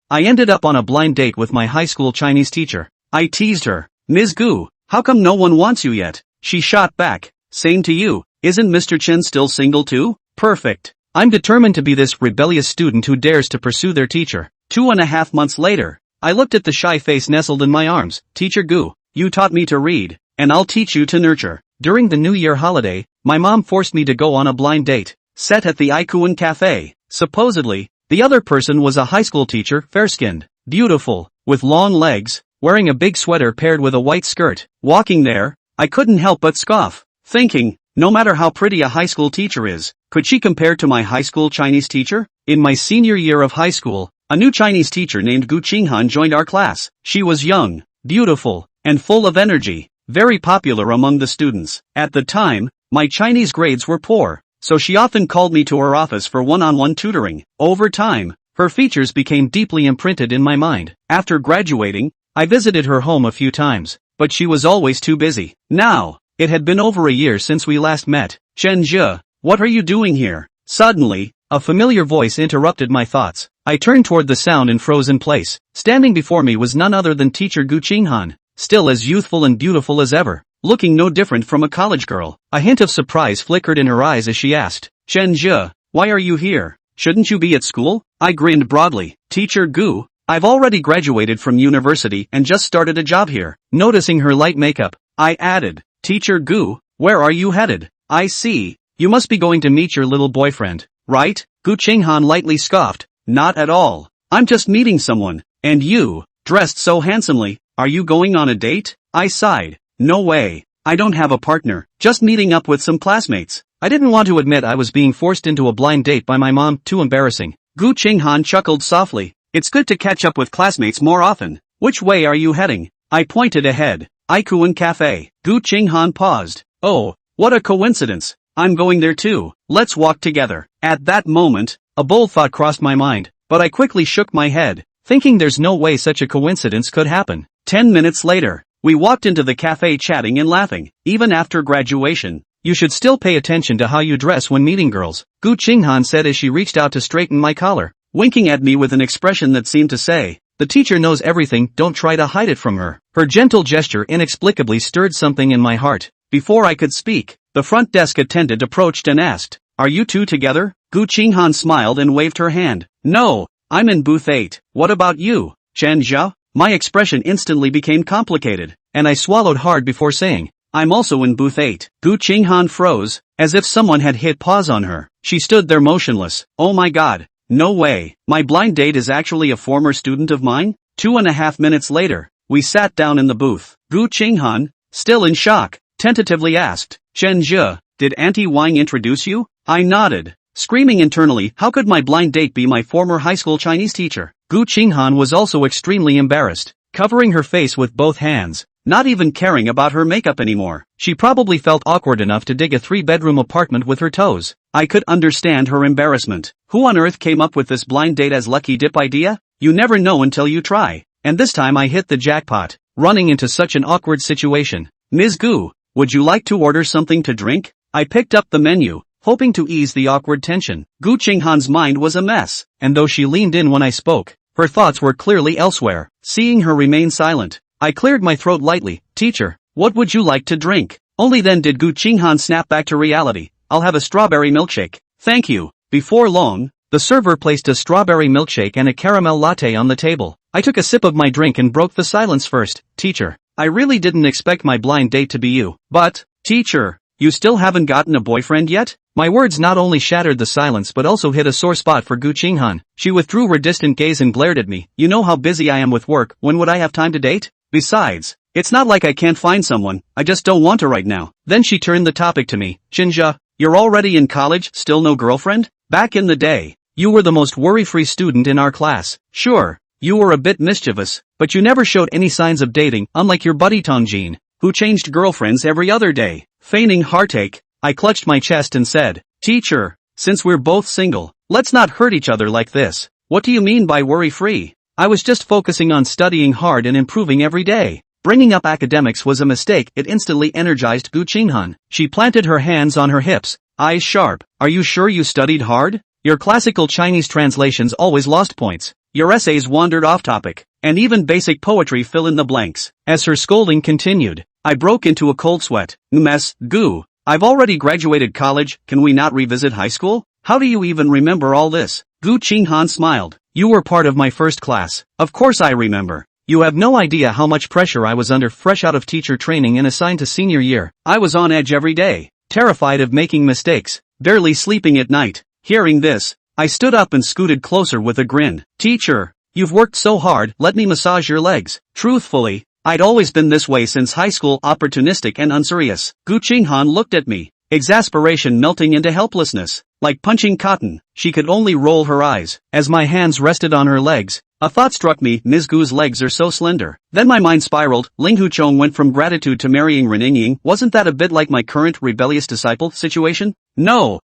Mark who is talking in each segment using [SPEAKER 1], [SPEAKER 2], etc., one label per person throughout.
[SPEAKER 1] I ended up on a blind date with my high school Chinese teacher. I teased her. Ms. Gu, how come no one wants you yet? She shot back. Same to you. Isn't Mr. Chen still single too? Perfect. I'm determined to be this rebellious student who dares to pursue their teacher. 2.5 months later, I looked at the shy face nestled in my arms. Teacher Gu, you taught me to read, and I'll teach you to nurture. During the New Year holiday, my mom forced me to go on a blind date, set at the Ikuan Cafe. Supposedly, the other person was a high school teacher, fair-skinned, beautiful, with long legs, wearing a big sweater paired with a white skirt. Walking there, I couldn't help but scoff, thinking, no matter how pretty a high school teacher is, could she compare to my high school Chinese teacher? In my senior year of high school, a new Chinese teacher named Gu Qinghan joined our class. She was young, beautiful, and full of energy, very popular among the students. At the time, my Chinese grades were poor, so she often called me to her office for one-on-one tutoring. Over time, her features became deeply imprinted in my mind. After graduating, I visited her home a few times, but she was always too busy. Now, it had been over a year since we last met. Chen Zhe, what are you doing here? Suddenly, a familiar voice interrupted my thoughts. I turned toward the sound and froze in place. Standing before me was none other than teacher Gu Qinghan, still as youthful and beautiful as ever, looking no different from a college girl. A hint of surprise flickered in her eyes as she asked, Chen Zhe, why are you here? Shouldn't you be at school? I grinned broadly. Teacher Gu, I've already graduated from university and just started a job here. Noticing her light makeup, I added, Teacher Gu, where are you headed? I see, you must be going to meet your little boyfriend, right? Gu Qinghan lightly scoffed, not at all. I'm just meeting someone, and you, dressed so handsomely, are you going on a date? I sighed, no way, I don't have a partner, just meeting up with some classmates. I didn't want to admit I was being forced into a blind date by my mom, too embarrassing. Gu Qinghan chuckled softly, it's good to catch up with classmates more often. Which way are you heading? I pointed ahead. Ikuan Cafe. Gu Qinghan paused. Oh, what a coincidence. I'm going there too. Let's walk together. At that moment, a bold thought crossed my mind, but I quickly shook my head, thinking there's no way such a coincidence could happen. 10 minutes later, we walked into the cafe chatting and laughing. Even after graduation, you should still pay attention to how you dress when meeting girls, Gu Qinghan said as she reached out to straighten my collar, winking at me with an expression that seemed to say, the teacher knows everything, don't try to hide it from her. Her gentle gesture inexplicably stirred something in my heart. Before I could speak, the front desk attendant approached and asked, are you two together? Gu Qinghan smiled and waved her hand. No, I'm in booth 8. What about you, Chen Zhe? My expression instantly became complicated, and I swallowed hard before saying, I'm also in booth 8. Gu Qinghan froze, as if someone had hit pause on her. She stood there motionless. Oh my god. No way, my blind date is actually a former student of mine? 2.5 minutes later, we sat down in the booth. Gu Qinghan, still in shock, tentatively asked, Chen Zhe, did Auntie Wang introduce you? I nodded, screaming internally, how could my blind date be my former high school Chinese teacher? Gu Qinghan was also extremely embarrassed, covering her face with both hands, not even caring about her makeup anymore. She probably felt awkward enough to dig a 3-bedroom apartment with her toes. I could understand her embarrassment. Who on earth came up with this blind date as lucky dip idea? You never know until you try. And this time I hit the jackpot, running into such an awkward situation. Ms. Gu, would you like to order something to drink? I picked up the menu, hoping to ease the awkward tension. Gu Qinghan's mind was a mess, and though she leaned in when I spoke, her thoughts were clearly elsewhere. Seeing her remain silent, I cleared my throat lightly. Teacher, what would you like to drink? Only then did Gu Qinghan snap back to reality. I'll have a strawberry milkshake. Thank you. Before long, the server placed a strawberry milkshake and a caramel latte on the table. I took a sip of my drink and broke the silence first. Teacher, I really didn't expect my blind date to be you. But, teacher, you still haven't gotten a boyfriend yet? My words not only shattered the silence but also hit a sore spot for Gu Qinghan. She withdrew her distant gaze and glared at me. You know how busy I am with work, when would I have time to date? Besides, it's not like I can't find someone, I just don't want to right now. Then she turned the topic to me. Chen Zhe, you're already in college, still no girlfriend? Back in the day, you were the most worry-free student in our class. Sure, you were a bit mischievous, but you never showed any signs of dating, unlike your buddy Tongjin, who changed girlfriends every other day. Feigning heartache, I clutched my chest and said, Teacher, since we're both single, let's not hurt each other like this. What do you mean by worry-free? I was just focusing on studying hard and improving every day. Bringing up academics was a mistake. It instantly energized Gu Qinghan. She planted her hands on her hips, eyes sharp. Are you sure you studied hard? Your classical Chinese translations always lost points. your essays wandered off topic, and even basic poetry fill in the blanks. As her scolding continued, I broke into a cold sweat. Mess, goo. I've already graduated college, can we not revisit high school? How do you even remember all this? Gu Qinghan smiled. You were part of my first class. Of course I remember. You have no idea how much pressure I was under fresh out of teacher training and assigned to senior year. I was on edge every day, terrified of making mistakes, barely sleeping at night. Hearing this, I stood up and scooted closer with a grin. Teacher, you've worked so hard, let me massage your legs. Truthfully, I'd always been this way since high school, opportunistic and unserious. Gu Qinghan looked at me, exasperation melting into helplessness. Like punching cotton, she could only roll her eyes. As my hands rested on her legs, a thought struck me, Ms. Gu's legs are so slender. Then my mind spiraled, Ling Huchong went from gratitude to marrying Reningying, wasn't that a bit like my current rebellious disciple situation? No,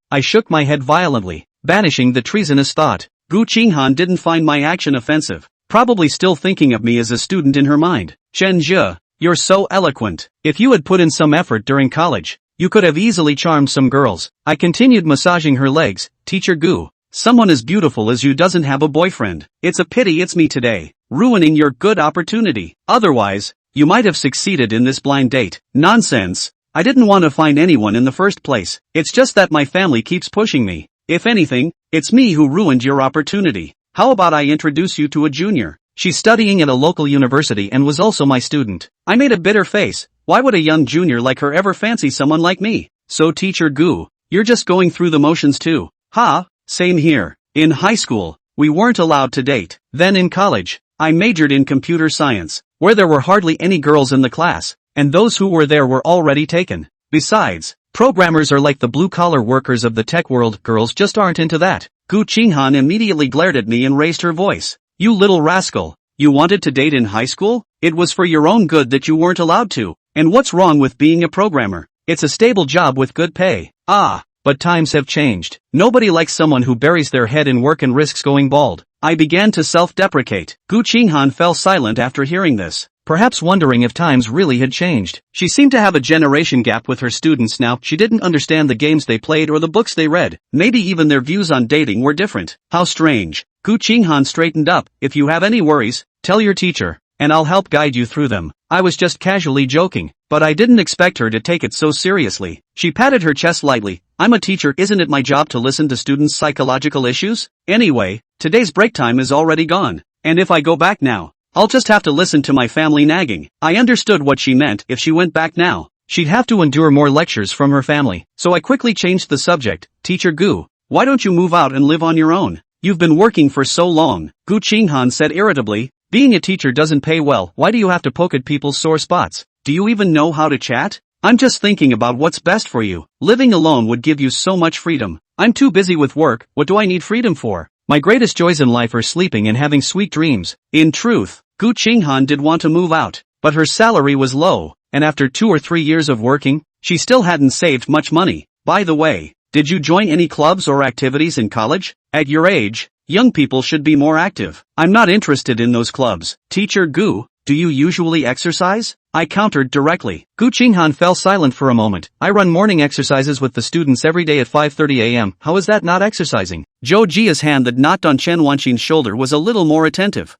[SPEAKER 1] I shook my head violently, banishing the treasonous thought. Gu Qinghan didn't find my action offensive, probably still thinking of me as a student in her mind. Chen Zhe, you're so eloquent. If you had put in some effort during college, you could have easily charmed some girls. I continued massaging her legs. Teacher Gu, someone as beautiful as you doesn't have a boyfriend. It's a pity it's me today, ruining your good opportunity. Otherwise, you might have succeeded in this blind date. Nonsense. I didn't want to find anyone in the first place. It's just that my family keeps pushing me. If anything, it's me who ruined your opportunity. How about I introduce you to a junior? She's studying at a local university and was also my student. I made a bitter face. Why would a young junior like her ever fancy someone like me? So Teacher Gu, you're just going through the motions too. Ha, same here. In high school, we weren't allowed to date. Then in college, I majored in computer science, where there were hardly any girls in the class, and those who were there were already taken. Besides, programmers are like the blue-collar workers of the tech world, girls just aren't into that. Gu Qinghan immediately glared at me and raised her voice. You little rascal, you wanted to date in high school? It was for your own good that you weren't allowed to. And what's wrong with being a programmer? It's a stable job with good pay. Ah, but times have changed. Nobody likes someone who buries their head in work and risks going bald. I began to self-deprecate. Gu Qinghan fell silent after hearing this, perhaps wondering if times really had changed. She seemed to have a generation gap with her students now. She didn't understand the games they played or the books they read. Maybe even their views on dating were different. How strange. Gu Qinghan straightened up. If you have any worries, tell your teacher, and I'll help guide you through them. I was just casually joking, but I didn't expect her to take it so seriously. She patted her chest lightly. I'm a teacher, isn't it my job to listen to students' psychological issues? Anyway, today's break time is already gone, and if I go back now, I'll just have to listen to my family nagging. I understood what she meant. If she went back now, she'd have to endure more lectures from her family. So I quickly changed the subject. Teacher Gu, why don't you move out and live on your own? You've been working for so long. Gu Qinghan said irritably. Being a teacher doesn't pay well. Why do you have to poke at people's sore spots? Do you even know how to chat? I'm just thinking about what's best for you. Living alone would give you so much freedom. I'm too busy with work. What do I need freedom for? My greatest joys in life are sleeping and having sweet dreams. In truth, Gu Qinghan did want to move out, but her salary was low, and after 2 or 3 years of working, she still hadn't saved much money. By the way, did you join any clubs or activities in college? At your age, young people should be more active. I'm not interested in those clubs. Teacher Gu, do you usually exercise? I countered directly. Gu Qinghan fell silent for a moment. I run morning exercises with the students every day at 5:30 a.m. How is that not exercising? Zhou Jia's hand that knocked on Chen Wanxin's shoulder was a little more attentive.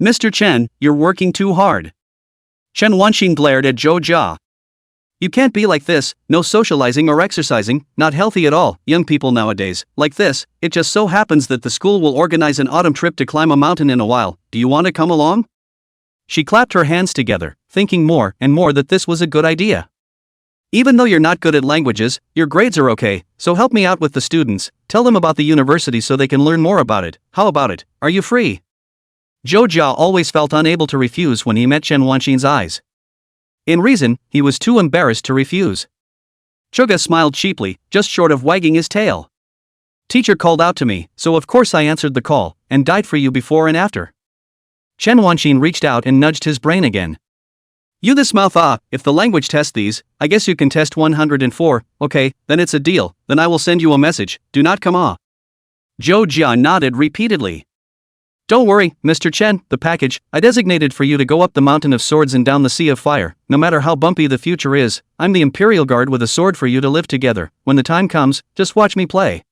[SPEAKER 1] Mr. Chen, you're working too hard. Chen Wanxin glared at Zhou Jia. You can't be like this, no socializing or exercising, not healthy at all. Young people nowadays, like this, it just so happens that the school will organize an autumn trip to climb a mountain in a while. Do you want to come along? She clapped her hands together, thinking more and more that this was a good idea. Even though you're not good at languages, your grades are okay, so help me out with the students, tell them about the university so they can learn more about it. How about it? Are you free? Zhou Jia always felt unable to refuse when he met Chen Wanxin's eyes. In reason, he was too embarrassed to refuse. Chuga smiled cheaply, just short of wagging his tail. Teacher called out to me, so of course I answered the call, and died for you before and after. Chen Wanxin reached out and nudged his brain again. You this mouth if the language test these, I guess you can test 104, okay, then it's a deal, then I will send you a message, do not come Zhou Jia nodded repeatedly. Don't worry, Mr. Chen, the package I designated for you to go up the mountain of swords and down the sea of fire. No matter how bumpy the future is, I'm the Imperial Guard with a sword for you to live together. When the time comes, just watch me play.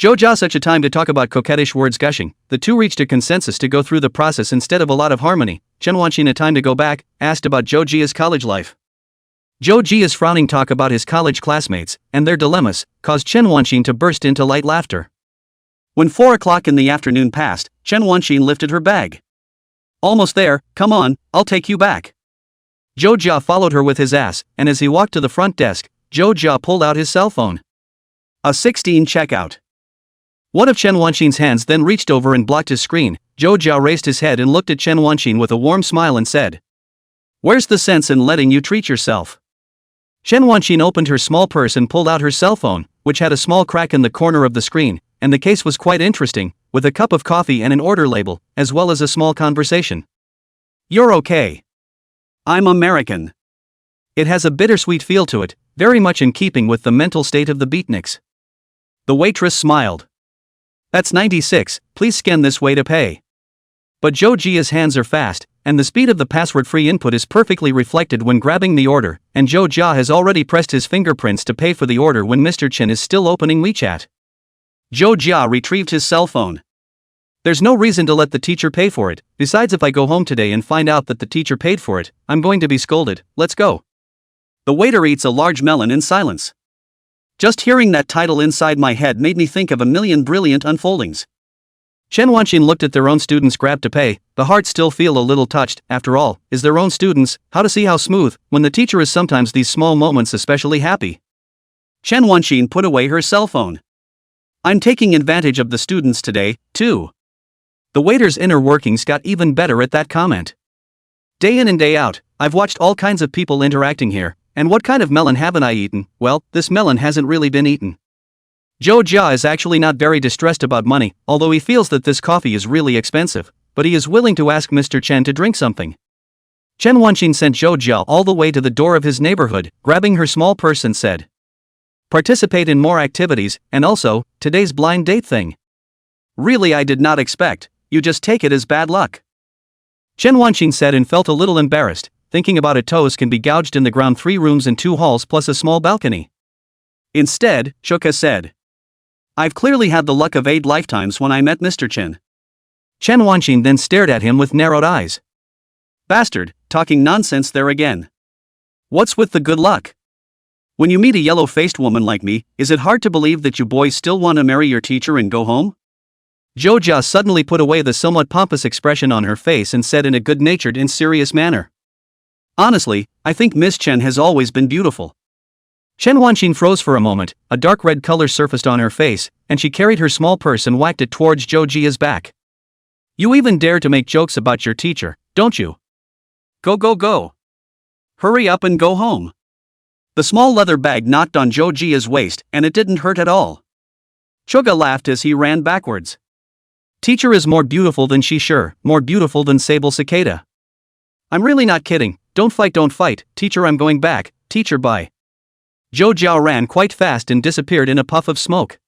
[SPEAKER 1] Zhou Jia such a time to talk about coquettish words gushing. The two reached a consensus to go through the process instead of a lot of harmony. Chen Wanqin a time to go back, asked about Zhou Jia's college life. Zhou Jia's frowning talk about his college classmates and their dilemmas caused Chen Wanqin to burst into light laughter. When 4 o'clock in the afternoon passed, Chen Wanqin lifted her bag. Almost there, come on, I'll take you back. Zhou Jia followed her with his ass, and as he walked to the front desk, Zhou Jia pulled out his cell phone. A 16 checkout. One of Chen Wanqin's hands then reached over and blocked his screen. Zhou Jia raised his head and looked at Chen Wanqin with a warm smile and said, "Where's the sense in letting you treat yourself?" Chen Wanqin opened her small purse and pulled out her cell phone, which had a small crack in the corner of the screen, and the case was quite interesting, with a cup of coffee and an order label, as well as a small conversation. "You're okay. I'm American." It has a bittersweet feel to it, very much in keeping with the mental state of the beatniks. The waitress smiled. "That's 96, please scan this way to pay." But Zhou Jia's hands are fast, and the speed of the password-free input is perfectly reflected when grabbing the order, and Zhou Jia has already pressed his fingerprints to pay for the order when Mr. Chen is still opening WeChat. Zhou Jia retrieved his cell phone. "There's no reason to let the teacher pay for it, besides if I go home today and find out that the teacher paid for it, I'm going to be scolded, let's go." The waiter eats a large melon in silence. Just hearing that title inside my head made me think of a million brilliant unfoldings. Chen Wanqin looked at their own students grab to pay, the heart still feel a little touched, after all, is their own students, how to see how smooth, when the teacher is sometimes these small moments especially happy. Chen Wanqin put away her cell phone. "I'm taking advantage of the students today, too." The waiter's inner workings got even better at that comment. "Day in and day out, I've watched all kinds of people interacting here. And what kind of melon haven't I eaten? Well, this melon hasn't really been eaten." Zhou Jia is actually not very distressed about money, although he feels that this coffee is really expensive, but he is willing to ask Mr. Chen to drink something. Chen Wanqin sent Zhou Jia all the way to the door of his neighborhood, grabbing her small purse and said, "Participate in more activities, and also, today's blind date thing. Really I did not expect, you just take it as bad luck." Chen Wanqin said and felt a little embarrassed, thinking about it toes can be gouged in the ground 3 rooms and 2 halls plus a small balcony. Instead, Shuka said, "I've clearly had the luck of 8 lifetimes when I met Mr. Chen." Chen Wanqin then stared at him with narrowed eyes. "Bastard, talking nonsense there again. What's with the good luck? When you meet a yellow-faced woman like me, is it hard to believe that you boys still want to marry your teacher and go home?" Zhou Jia suddenly put away the somewhat pompous expression on her face and said in a good-natured and serious manner, "Honestly, I think Miss Chen has always been beautiful." Chen Wanqin froze for a moment, a dark red color surfaced on her face, and she carried her small purse and whacked it towards Zhou Jia's back. "You even dare to make jokes about your teacher, don't you? Go go go. Hurry up and go home." The small leather bag knocked on Zhou Jia's waist and it didn't hurt at all. Chuga laughed as he ran backwards. "Teacher is more beautiful than she sure, more beautiful than Sable Cicada. I'm really not kidding. Don't fight, teacher I'm going back, teacher bye." Zhou Jia ran quite fast and disappeared in a puff of smoke.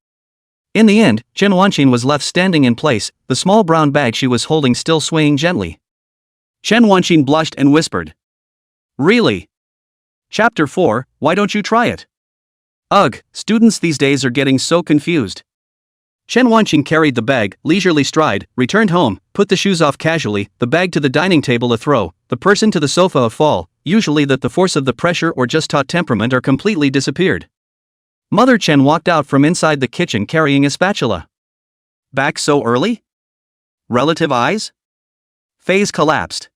[SPEAKER 1] In the end, Chen Wanqin was left standing in place, the small brown bag she was holding still swaying gently. Chen Wanqin blushed and whispered, "Really? Chapter 4, why don't you try it?" Ugh, students these days are getting so confused. Chen Wanqin carried the bag, leisurely stride, returned home, put the shoes off casually, the bag to the dining table a throw, the person to the sofa a fall, usually that the force of the pressure or just taut temperament are completely disappeared. Mother Chen walked out from inside the kitchen carrying a spatula. "Back so early? Relative eyes?" Phase collapsed.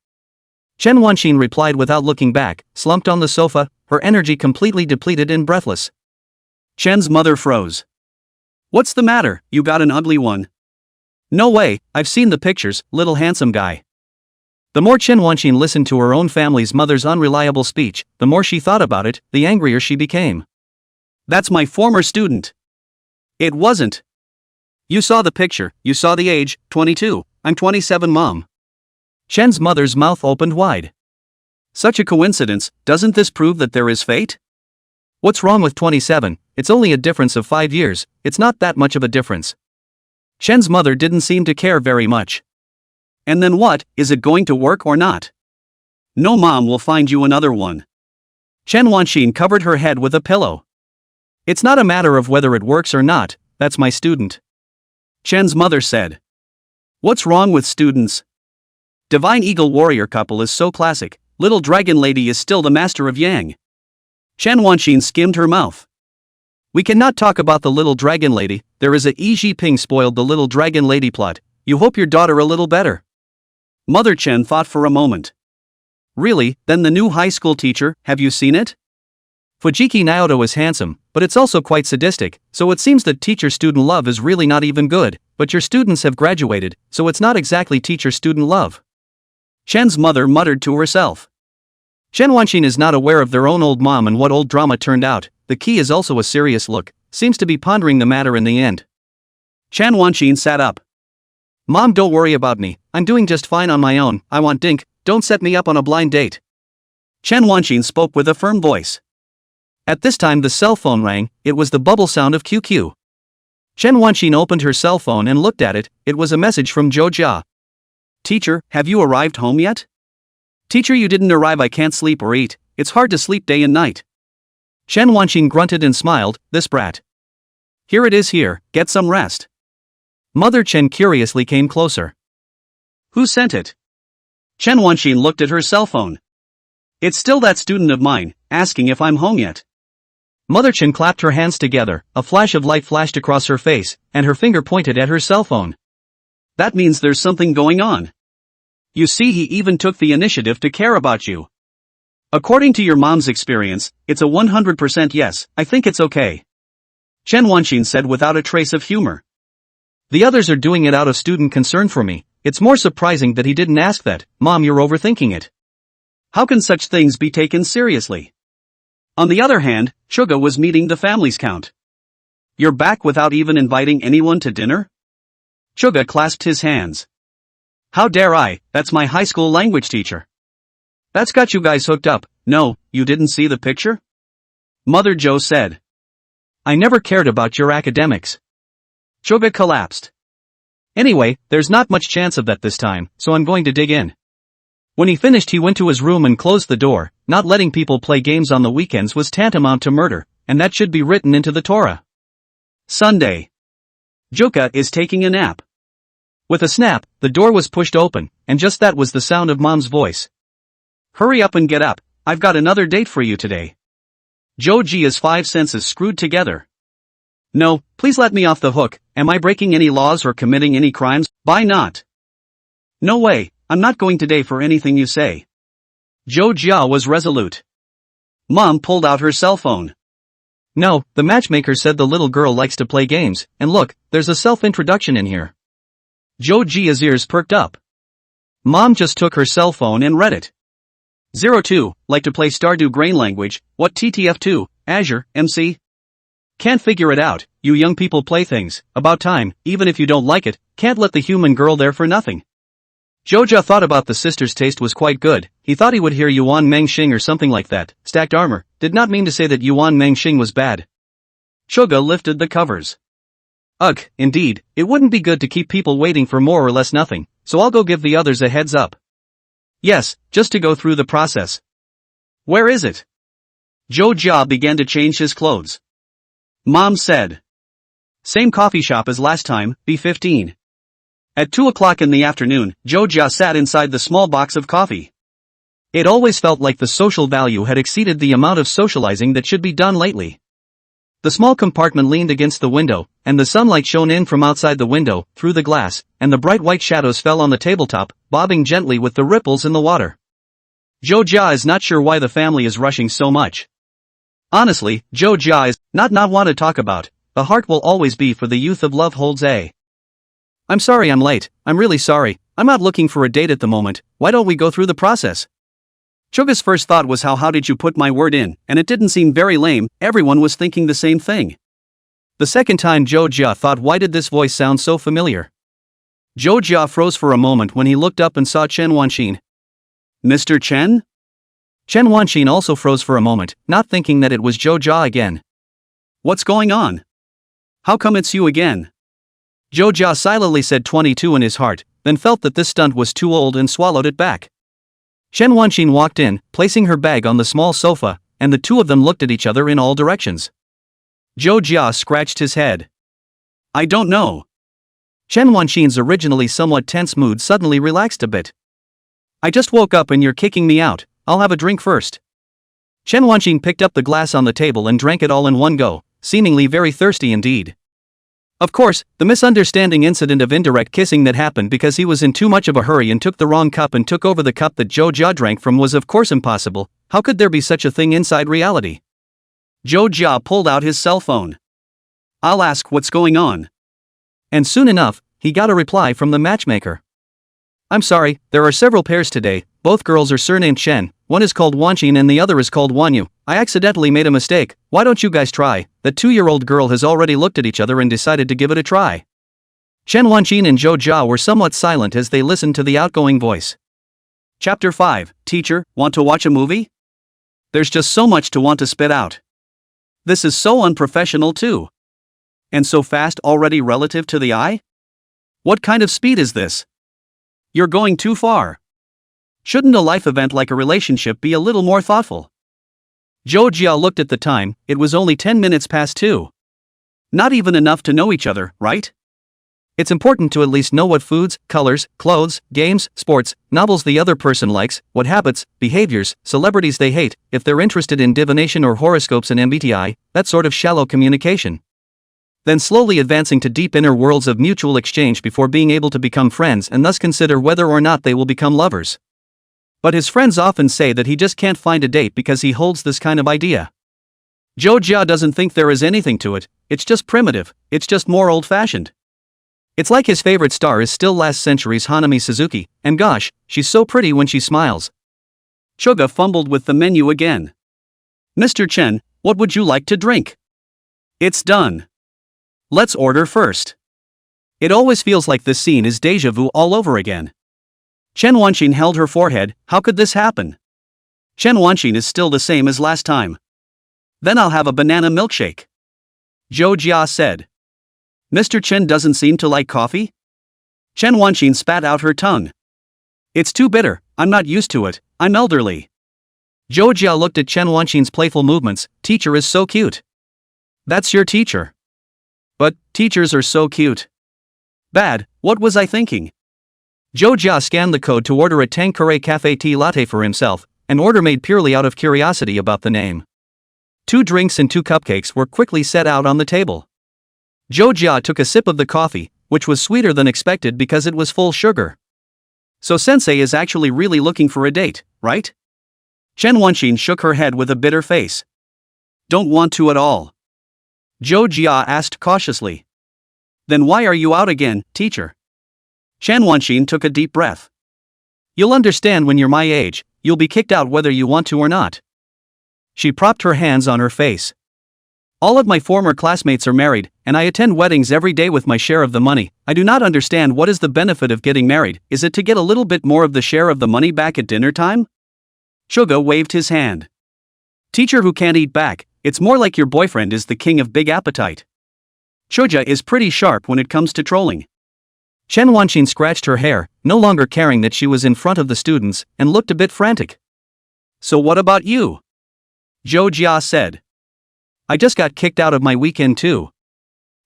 [SPEAKER 1] Chen Wanqin replied without looking back, slumped on the sofa, her energy completely depleted and breathless. Chen's mother froze. "What's the matter, you got an ugly one?" "No way, I've seen the pictures, little handsome guy." The more Chen Wanqin listened to her own family's mother's unreliable speech, the more she thought about it, the angrier she became. "That's my former student." "It wasn't." "You saw the picture, you saw the age, 22, I'm 27 mom." Chen's mother's mouth opened wide. "Such a coincidence, doesn't this prove that there is fate?" "What's wrong with 27, it's only a difference of 5 years, it's not that much of a difference." Chen's mother didn't seem to care very much. "And then what, is it going to work or not?" "No mom will find you another one." Chen Wanqin covered her head with a pillow. "It's not a matter of whether it works or not, that's my student." Chen's mother said. What's wrong with students? Divine Eagle Warrior couple is so classic, Little Dragon Lady is still the master of Yang. Chen Wanxin skimmed her mouth. We cannot talk about the Little Dragon Lady, there is a Yi Jiping spoiled the Little Dragon Lady plot, you hope your daughter a little better. Mother Chen thought for a moment. Really, then the new high school teacher, have you seen it? Fujiki Naoto is handsome, but it's also quite sadistic, so it seems that teacher-student love is really not even good, but your students have graduated, so it's not exactly teacher-student love. Chen's mother muttered to herself. Chen Wanxin is not aware of their own old mom and what old drama turned out, the key is also a serious look, seems to be pondering the matter in the end. Chen Wanxin sat up. Mom, don't worry about me, I'm doing just fine on my own, I want Dink, don't set me up on a blind date. Chen Wanxin spoke with a firm voice. At this time the cell phone rang, it was the bubble sound of QQ. Chen Wanxin opened her cell phone and looked at it, it was a message from Zhou Jia. Teacher, have you arrived home yet? Teacher, you didn't arrive, I can't sleep or eat, it's hard to sleep day and night. Chen Wanxin grunted and smiled, this brat. Here it is here, get some rest. Mother Chen curiously came closer. Who sent it? Chen Wanxin looked at her cell phone. It's still that student of mine, asking if I'm home yet. Mother Chen clapped her hands together, a flash of light flashed across her face, and her finger pointed at her cell phone. That means there's something going on. You see, he even took the initiative to care about you. According to your mom's experience, it's a 100% yes, I think it's okay. Chen Wanxin said without a trace of humor. The others are doing it out of student concern for me, it's more surprising that he didn't ask that, Mom, you're overthinking it. How can such things be taken seriously? On the other hand, Suga was meeting the family's count. You're back without even inviting anyone to dinner? Suga clasped his hands. How dare I, that's my high school language teacher. That's got you guys hooked up, no, you didn't see the picture? Mother Joe said. I never cared about your academics. Suga collapsed. Anyway, there's not much chance of that this time, so I'm going to dig in. When he finished he went to his room and closed the door, not letting people play games on the weekends was tantamount to murder, and that should be written into the Torah. Sunday. Juka is taking a nap. With a snap, the door was pushed open, and just that was the sound of Mom's voice. Hurry up and get up, I've got another date for you today. Zhou Jia's 5 senses screwed together. No, please let me off the hook, am I breaking any laws or committing any crimes? Why not? No way, I'm not going today for anything you say. Zhou Jia was resolute. Mom pulled out her cell phone. No, the matchmaker said the little girl likes to play games, and look, there's a self-introduction in here. Zhou Jia's ears perked up. Mom just took her cell phone and read it. 02, like to play Stardew Grain language, what TTF2, Azure, MC? Can't figure it out, you young people play things, about time, even if you don't like it, can't let the human girl there for nothing. Zhou thought about the sister's taste was quite good, he thought he would hear Yuan Mengxing or something like that, stacked armor, did not mean to say that Yuan Mengxing was bad. Suga lifted the covers. Ugh, indeed, it wouldn't be good to keep people waiting for more or less nothing, so I'll go give the others a heads up. Yes, just to go through the process. Where is it? Zhou Jia began to change his clothes. Mom said. Same coffee shop as last time, B15. At 2 o'clock in the afternoon, Zhou Jia sat inside the small box of coffee. It always felt like the social value had exceeded the amount of socializing that should be done lately. The small compartment leaned against the window, and the sunlight shone in from outside the window, through the glass, and the bright white shadows fell on the tabletop, bobbing gently with the ripples in the water. Zhou Jia is not sure why the family is rushing so much. Honestly, Zhou Jia is not want to talk about, the heart will always be for the youth of love holds a. I'm sorry I'm late, I'm really sorry, I'm not looking for a date at the moment, why don't we go through the process? Suga's first thought was how did you put my word in, and it didn't seem very lame, everyone was thinking the same thing. The second time Zhou Jia thought why did this voice sound so familiar? Zhou Jia froze for a moment when he looked up and saw Chen Wanxin. Mr. Chen? Chen Wanxin also froze for a moment, not thinking that it was Zhou Jia again. What's going on? How come it's you again? Zhou Jia silently said 22 in his heart, then felt that this stunt was too old and swallowed it back. Chen Wanxin walked in, placing her bag on the small sofa, and the two of them looked at each other in all directions. Zhou Jia scratched his head. I don't know. Chen Wanxin's originally somewhat tense mood suddenly relaxed a bit. I just woke up and you're kicking me out, I'll have a drink first. Chen Wanxin picked up the glass on the table and drank it all in one go, seemingly very thirsty indeed. Of course, the misunderstanding incident of indirect kissing that happened because he was in too much of a hurry and took the wrong cup and took over the cup that Zhou Jia drank from was of course impossible. How could there be such a thing inside reality? Zhou Jia pulled out his cell phone. I'll ask what's going on. And soon enough, he got a reply from the matchmaker. I'm sorry, there are several pairs today, both girls are surnamed Chen, one is called Wanxin and the other is called Wanyu. I accidentally made a mistake, why don't you guys try? The 2-year-old girl has already looked at each other and decided to give it a try. Chen Wanxin and Zhou Jia were somewhat silent as they listened to the outgoing voice. Chapter 5, Teacher, want to watch a movie? There's just so much to want to spit out. This is so unprofessional too. And so fast already relative to the eye? What kind of speed is this? You're going too far. Shouldn't a life event like a relationship be a little more thoughtful? Zhou Jia looked at the time, it was only 10 minutes past 2. Not even enough to know each other, right? It's important to at least know what foods, colors, clothes, games, sports, novels the other person likes, what habits, behaviors, celebrities they hate, if they're interested in divination or horoscopes and MBTI, that sort of shallow communication. Then slowly advancing to deep inner worlds of mutual exchange before being able to become friends and thus consider whether or not they will become lovers. But his friends often say that he just can't find a date because he holds this kind of idea. Zhou Jia doesn't think there is anything to it, it's just primitive, it's just more old-fashioned. It's like his favorite star is still last century's Hanami Suzuki, and gosh, she's so pretty when she smiles. Suga fumbled with the menu again. Mr. Chen, what would you like to drink? It's done. Let's order first. It always feels like this scene is déjà vu all over again. Chen Wanxin held her forehead, how could this happen? Chen Wanxin is still the same as last time. Then I'll have a banana milkshake. Zhou Jia said. Mr. Chen doesn't seem to like coffee? Chen Wanxin spat out her tongue. It's too bitter, I'm not used to it, I'm elderly. Zhou Jia looked at Chen Wanxin's playful movements, teacher is so cute. That's your teacher. But, teachers are so cute. Bad, what was I thinking? Zhou Jia scanned the code to order a Tanqueray Cafe tea latte for himself, an order made purely out of curiosity about the name. 2 drinks and 2 cupcakes were quickly set out on the table. Zhou Jia took a sip of the coffee, which was sweeter than expected because it was full sugar. So sensei is actually really looking for a date, right? Chen Wanxin shook her head with a bitter face. Don't want to at all. Zhou Jia asked cautiously. Then why are you out again, teacher? Chen Wanxin took a deep breath. You'll understand when you're my age, you'll be kicked out whether you want to or not. She propped her hands on her face. All of my former classmates are married, and I attend weddings every day with my share of the money. I do not understand what is the benefit of getting married, is it to get a little bit more of the share of the money back at dinner time? Suga waved his hand. Teacher who can't eat back, it's more like your boyfriend is the king of big appetite. Choja is pretty sharp when it comes to trolling. Chen Wanxin scratched her hair, no longer caring that she was in front of the students, and looked a bit frantic. So what about you? Zhou Jia said. I just got kicked out of my weekend too.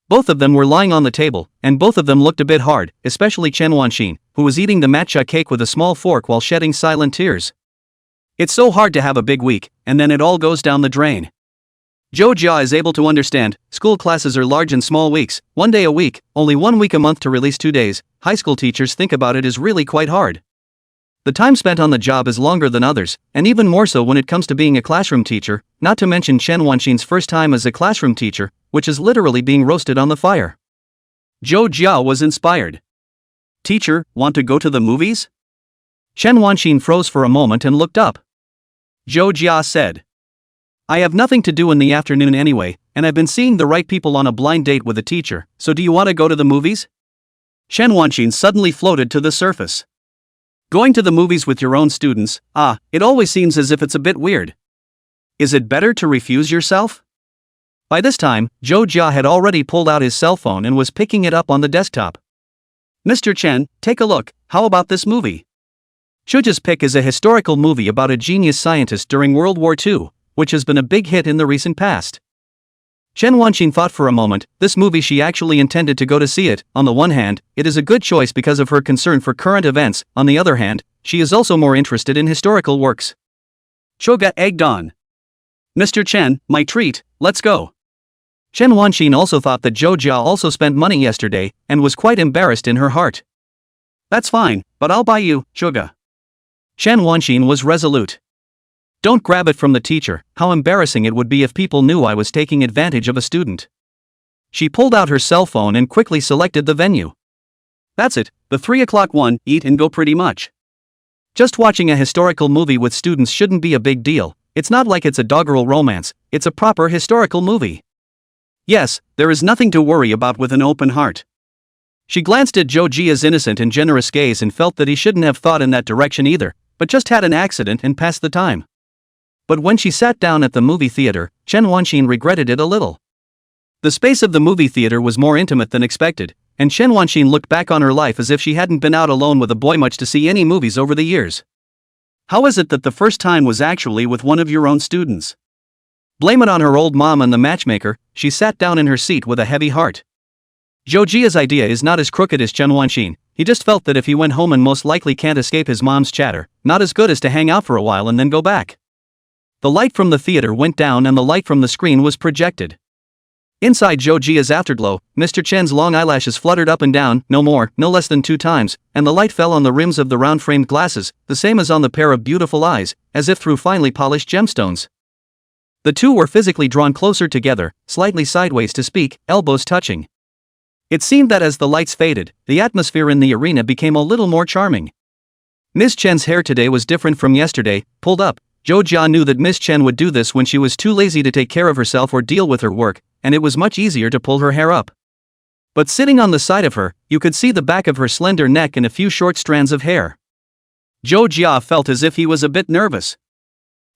[SPEAKER 1] Both of them were lying on the table, and both of them looked a bit hard, especially Chen Wanxin, who was eating the matcha cake with a small fork while shedding silent tears. It's so hard to have a big week, and then it all goes down the drain. Zhou Jia is able to understand, school classes are large and small weeks, 1 day a week, only 1 week a month to release 2 days, high school teachers think about it is really quite hard. The time spent on the job is longer than others, and even more so when it comes to being a classroom teacher, not to mention Chen Wanxin's first time as a classroom teacher, which is literally being roasted on the fire. Zhou Jia was inspired. Teacher, want to go to the movies? Chen Wanxin froze for a moment and looked up. Zhou Jia said. I have nothing to do in the afternoon anyway, and I've been seeing the right people on a blind date with a teacher, so do you want to go to the movies? Chen Wanxin suddenly floated to the surface. Going to the movies with your own students, it always seems as if it's a bit weird. Is it better to refuse yourself? By this time, Zhou Jia had already pulled out his cell phone and was picking it up on the desktop. Mr. Chen, take a look, how about this movie? Shuja's pick is a historical movie about a genius scientist during World War II, which has been a big hit in the recent past. Chen Wanqing thought for a moment. This movie she actually intended to go to see it. On the one hand, it is a good choice because of her concern for current events. On the other hand, she is also more interested in historical works. Choga egged on. Mr. Chen, my treat, let's go. Chen Wanqing also thought that Zhou Jia also spent money yesterday, and was quite embarrassed in her heart. That's fine, but I'll buy you, Choga. Chen Wanqing was resolute. Don't grab it from the teacher. How embarrassing it would be if people knew I was taking advantage of a student. She pulled out her cell phone and quickly selected the venue. That's it, the 3 o'clock one, eat and go pretty much. Just watching a historical movie with students shouldn't be a big deal. It's not like it's a doggerel romance, it's a proper historical movie. Yes, there is nothing to worry about with an open heart. She glanced at Zhou Jia's innocent and generous gaze and felt that he shouldn't have thought in that direction either, but just had an accident and passed the time. But when she sat down at the movie theater, Chen Wanqing regretted it a little. The space of the movie theater was more intimate than expected, and Chen Wanqing looked back on her life as if she hadn't been out alone with a boy much to see any movies over the years. How is it that the first time was actually with one of your own students? Blame it on her old mom and the matchmaker. She sat down in her seat with a heavy heart. Zhou Jia's idea is not as crooked as Chen Wanqing. He just felt that if he went home and most likely can't escape his mom's chatter, not as good as to hang out for a while and then go back. The light from the theater went down and the light from the screen was projected. Inside Zhou Jia's afterglow, Mr. Chen's long eyelashes fluttered up and down, no less than 2 times, and the light fell on the rims of the round-framed glasses, the same as on the pair of beautiful eyes, as if through finely polished gemstones. The two were physically drawn closer together, slightly sideways to speak, elbows touching. It seemed that as the lights faded, the atmosphere in the arena became a little more charming. Ms. Chen's hair today was different from yesterday, pulled up. Zhou Jia knew that Ms. Chen would do this when she was too lazy to take care of herself or deal with her work, and it was much easier to pull her hair up. But sitting on the side of her, you could see the back of her slender neck and a few short strands of hair. Zhou Jia felt as if he was a bit nervous.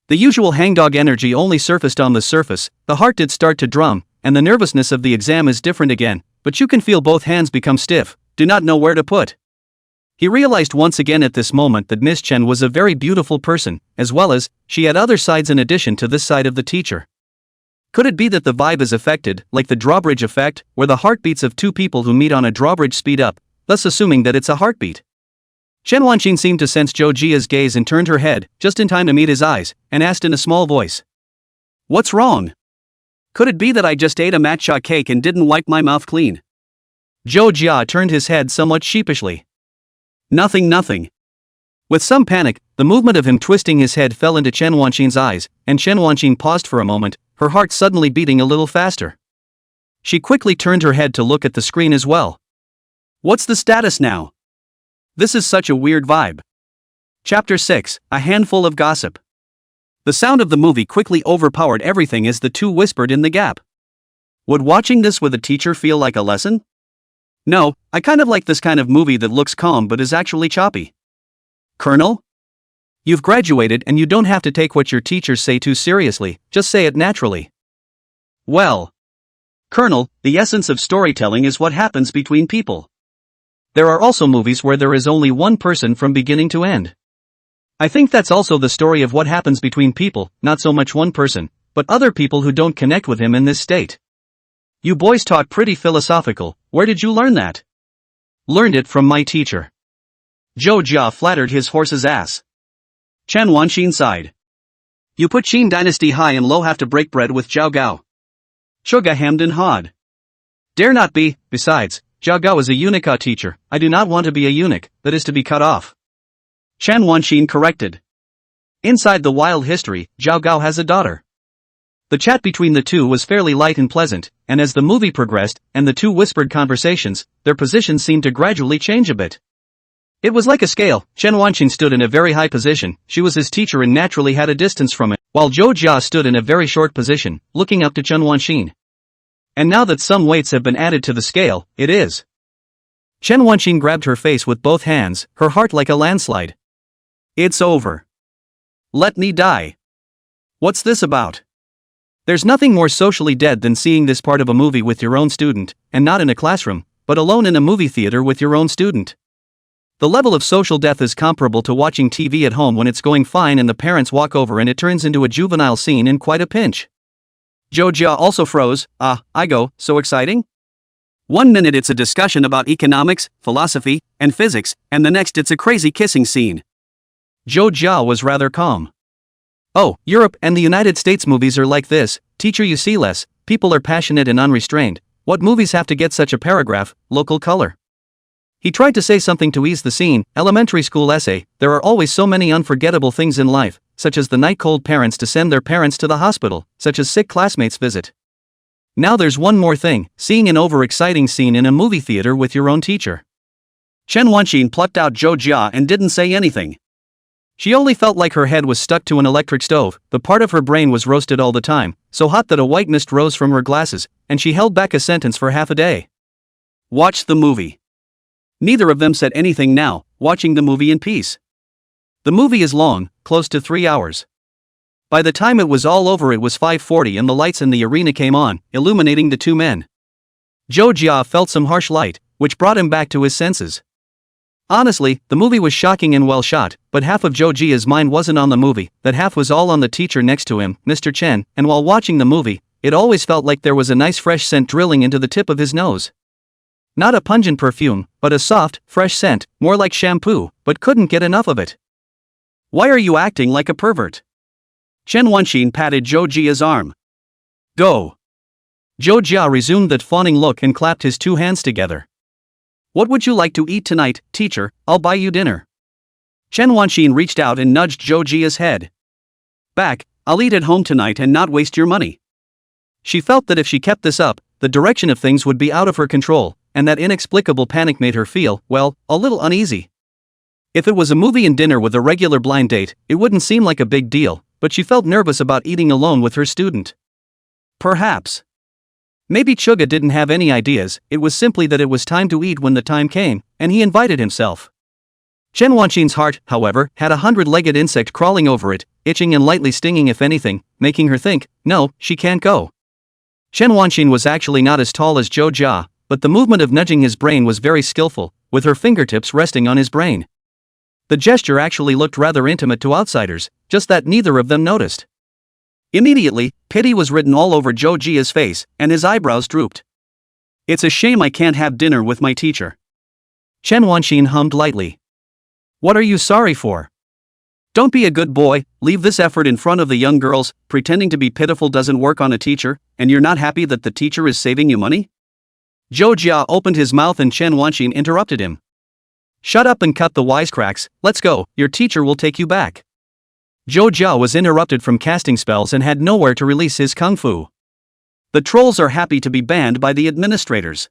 [SPEAKER 1] The usual hangdog energy only surfaced on the surface, the heart did start to drum, and the nervousness of the exam is different again, but you can feel both hands become stiff, do not know where to put. He realized once again at this moment that Miss Chen was a very beautiful person, as well as, she had other sides in addition to this side of the teacher. Could it be that the vibe is affected, like the drawbridge effect, where the heartbeats of two people who meet on a drawbridge speed up, thus assuming that it's a heartbeat? Chen Wanqing seemed to sense Zhou Jia's gaze and turned her head, just in time to meet his eyes, and asked in a small voice. What's wrong? Could it be that I just ate a matcha cake and didn't wipe my mouth clean? Zhou Jia turned his head somewhat sheepishly. Nothing. With some panic, the movement of him twisting his head fell into Chen Wanqing's eyes, and Chen Wanqing paused for a moment, her heart suddenly beating a little faster. She quickly turned her head to look at the screen as well. What's the status now? This is such a weird vibe. Chapter 6, A Handful of Gossip. The sound of the movie quickly overpowered everything as the two whispered in the gap. Would watching this with a teacher feel like a lesson? No, I kind of like this kind of movie that looks calm but is actually choppy. Colonel? You've graduated and you don't have to take what your teachers say too seriously, just say it naturally. Well, Colonel, the essence of storytelling is what happens between people. There are also movies where there is only one person from beginning to end. I think that's also the story of what happens between people, not so much one person, but other people who don't connect with him in this state. You boys talk pretty philosophical. Where did you learn that? Learned it from my teacher. Zhou Jia flattered his horse's ass. Chen Wanqing sighed. You put Qin dynasty high and low have to break bread with Zhao Gao. Choga hemmed and hawed. Dare not be, besides, Zhao Gao is a eunuch teacher. I do not want to be a eunuch, that is to be cut off. Chen Wanqing corrected. Inside the wild history, Zhao Gao has a daughter. The chat between the two was fairly light and pleasant, and as the movie progressed, and the two whispered conversations, their positions seemed to gradually change a bit. It was like a scale. Chen Wanqing stood in a very high position, she was his teacher and naturally had a distance from it, while Zhou Jia stood in a very short position, looking up to Chen Wanqing. And now that some weights have been added to the scale, it is. Chen Wanqing grabbed her face with both hands, her heart like a landslide. It's over. Let me die. What's this about? There's nothing more socially dead than seeing this part of a movie with your own student, and not in a classroom, but alone in a movie theater with your own student. The level of social death is comparable to watching TV at home when it's going fine and the parents walk over and it turns into a juvenile scene in quite a pinch. Zhou Jia also froze. I go, so exciting? 1 minute it's a discussion about economics, philosophy, and physics, and the next it's a crazy kissing scene. Zhou Jia was rather calm. Oh, Europe and the United States movies are like this, teacher, you see less, people are passionate and unrestrained. What movies have to get such a paragraph, local color? He tried to say something to ease the scene, elementary school essay, there are always so many unforgettable things in life, such as the night cold parents to send their parents to the hospital, such as sick classmates visit. Now there's one more thing, seeing an overexciting scene in a movie theater with your own teacher. Chen Wanxin plucked out Zhou Jia and didn't say anything. She only felt like her head was stuck to an electric stove, the part of her brain was roasted all the time, so hot that a white mist rose from her glasses, and she held back a sentence for half a day. Watch the movie. Neither of them said anything now, watching the movie in peace. The movie is long, close to 3 hours. By the time it was all over it was 5:40 and the lights in the arena came on, illuminating the two men. Zhou Jia felt some harsh light, which brought him back to his senses. Honestly, the movie was shocking and well shot, but half of Zhou Jia's mind wasn't on the movie, that half was all on the teacher next to him, Mr. Chen, and while watching the movie, it always felt like there was a nice fresh scent drilling into the tip of his nose. Not a pungent perfume, but a soft, fresh scent, more like shampoo, but couldn't get enough of it. Why are you acting like a pervert? Chen Wanxin patted Zhou Jia's arm. Go. Zhou Jia resumed that fawning look and clapped his two hands together. What would you like to eat tonight, teacher? I'll buy you dinner. Chen Wanxin reached out and nudged Zhou Jia's head. Back, I'll eat at home tonight and not waste your money. She felt that if she kept this up, the direction of things would be out of her control, and that inexplicable panic made her feel, well, a little uneasy. If it was a movie and dinner with a regular blind date, it wouldn't seem like a big deal, but she felt nervous about eating alone with her student. Perhaps. Maybe Chuga didn't have any ideas, it was simply that it was time to eat when the time came, and he invited himself. Chen Wanxin's heart, however, had a 100-legged insect crawling over it, itching and lightly stinging if anything, making her think, no, she can't go. Chen Wanxin was actually not as tall as Zhou Jia, but the movement of nudging his brain was very skillful, with her fingertips resting on his brain. The gesture actually looked rather intimate to outsiders, just that neither of them noticed. Immediately, pity was written all over Zhou Jia's face, and his eyebrows drooped. It's a shame I can't have dinner with my teacher. Chen Wanxin hummed lightly. What are you sorry for? Don't be a good boy, leave this effort in front of the young girls, pretending to be pitiful doesn't work on a teacher, and you're not happy that the teacher is saving you money? Zhou Jia opened his mouth and Chen Wanxin interrupted him. Shut up and cut the wisecracks, let's go, your teacher will take you back. Zhou Jia was interrupted from casting spells and had nowhere to release his kung fu. The trolls are happy to be banned by the administrators.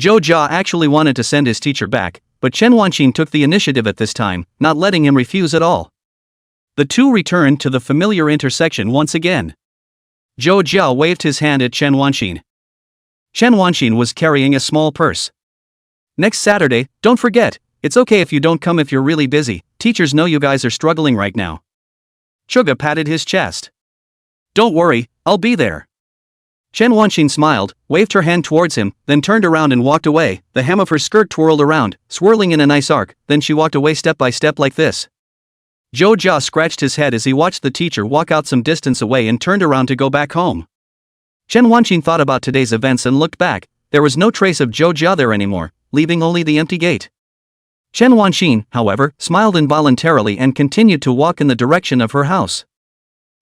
[SPEAKER 1] Zhou Jia actually wanted to send his teacher back, but Chen Wanxin took the initiative at this time, not letting him refuse at all. The two returned to the familiar intersection once again. Zhou Jia waved his hand at Chen Wanxin. Chen Wanxin was carrying a small purse. Next Saturday, don't forget, it's okay if you don't come if you're really busy, teachers know you guys are struggling right now. Chuga patted his chest. Don't worry, I'll be there. Chen Wanxin smiled, waved her hand towards him, then turned around and walked away, the hem of her skirt twirled around, swirling in a nice arc, then she walked away step by step like this. Zhou Jia scratched his head as he watched the teacher walk out some distance away and turned around to go back home. Chen Wanxin thought about today's events and looked back, there was no trace of Zhou Jia there anymore, leaving only the empty gate. Chen Wanxin, however, smiled involuntarily and continued to walk in the direction of her house.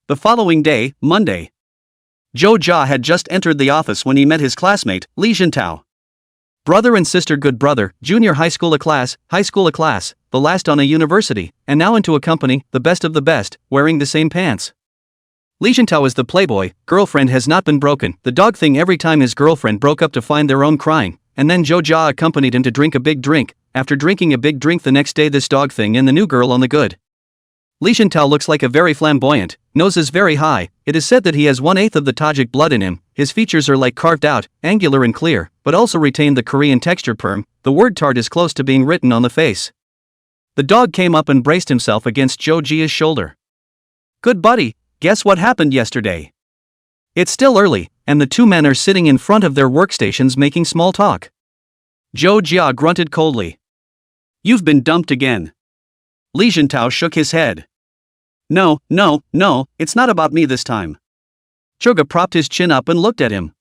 [SPEAKER 1] The following day, Monday. Zhou Jia had just entered the office when he met his classmate, Li Jintao. Brother and sister, good brother, junior high school a class, the last on a university, and now into a company, the best of the best, wearing the same pants. Li Jintao is the playboy, girlfriend has not been broken, the dog thing every time his girlfriend broke up to find their own crying, and then Zhou Jia accompanied him to drink a big drink, after drinking a big drink the next day this dog thing and the new girl on the good. Li Jintao looks like a very flamboyant, nose is very high, it is said that he has 1/8 of the Tajik blood in him, his features are like carved out, angular and clear, but also retain the Korean texture perm, the word tart is close to being written on the face. The dog came up and braced himself against Zhou Jia's shoulder. Good buddy, guess what happened yesterday? It's still early, and the two men are sitting in front of their workstations making small talk. Zhou Jia grunted coldly. You've been dumped again. Li Jintao shook his head. No, it's not about me this time. Choga propped his chin up and looked at him.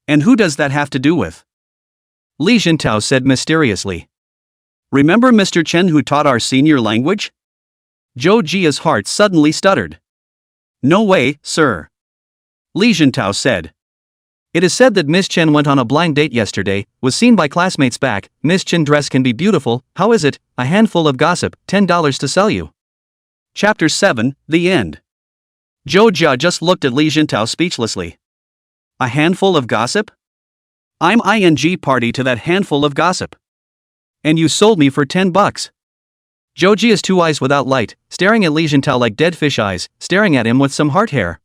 [SPEAKER 1] And who does that have to do with? Li Jintao said mysteriously. Remember Mr. Chen who taught our senior language? Zhou Jia's heart suddenly stuttered. No way, sir. Li Jintao said. It is said that Miss Chen went on a blind date yesterday, was seen by classmates back. Miss Chen dress can be beautiful, how is it? A handful of gossip, $10 to sell you. Chapter 7, The End. Zhou Jia just looked at Li Jintao speechlessly. A handful of gossip? I'm ing party to that handful of gossip. And you sold me for $10. Zhou Jia's two eyes without light, staring at Li Jintao like dead fish eyes, staring at him with some heart hair.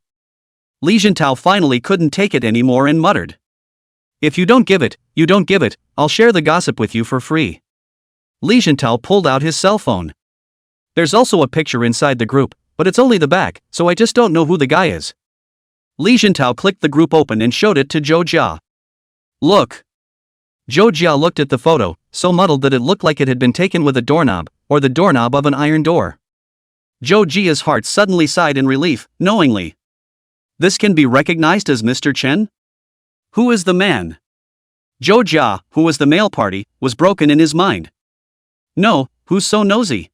[SPEAKER 1] Li Jintao finally couldn't take it anymore and muttered. If you don't give it, you don't give it, I'll share the gossip with you for free. Li Jintao pulled out his cell phone. There's also a picture inside the group, but it's only the back, so I just don't know who the guy is. Li Jintao clicked the group open and showed it to Zhou Jia. Look. Zhou Jia looked at the photo, so muddled that it looked like it had been taken with a doorknob, or the doorknob of an iron door. Zhou Jia's heart suddenly sighed in relief, knowingly. This can be recognized as Mr. Chen? Who is the man? Zhou Jia, who was the male party, was broken in his mind. No, who's so nosy?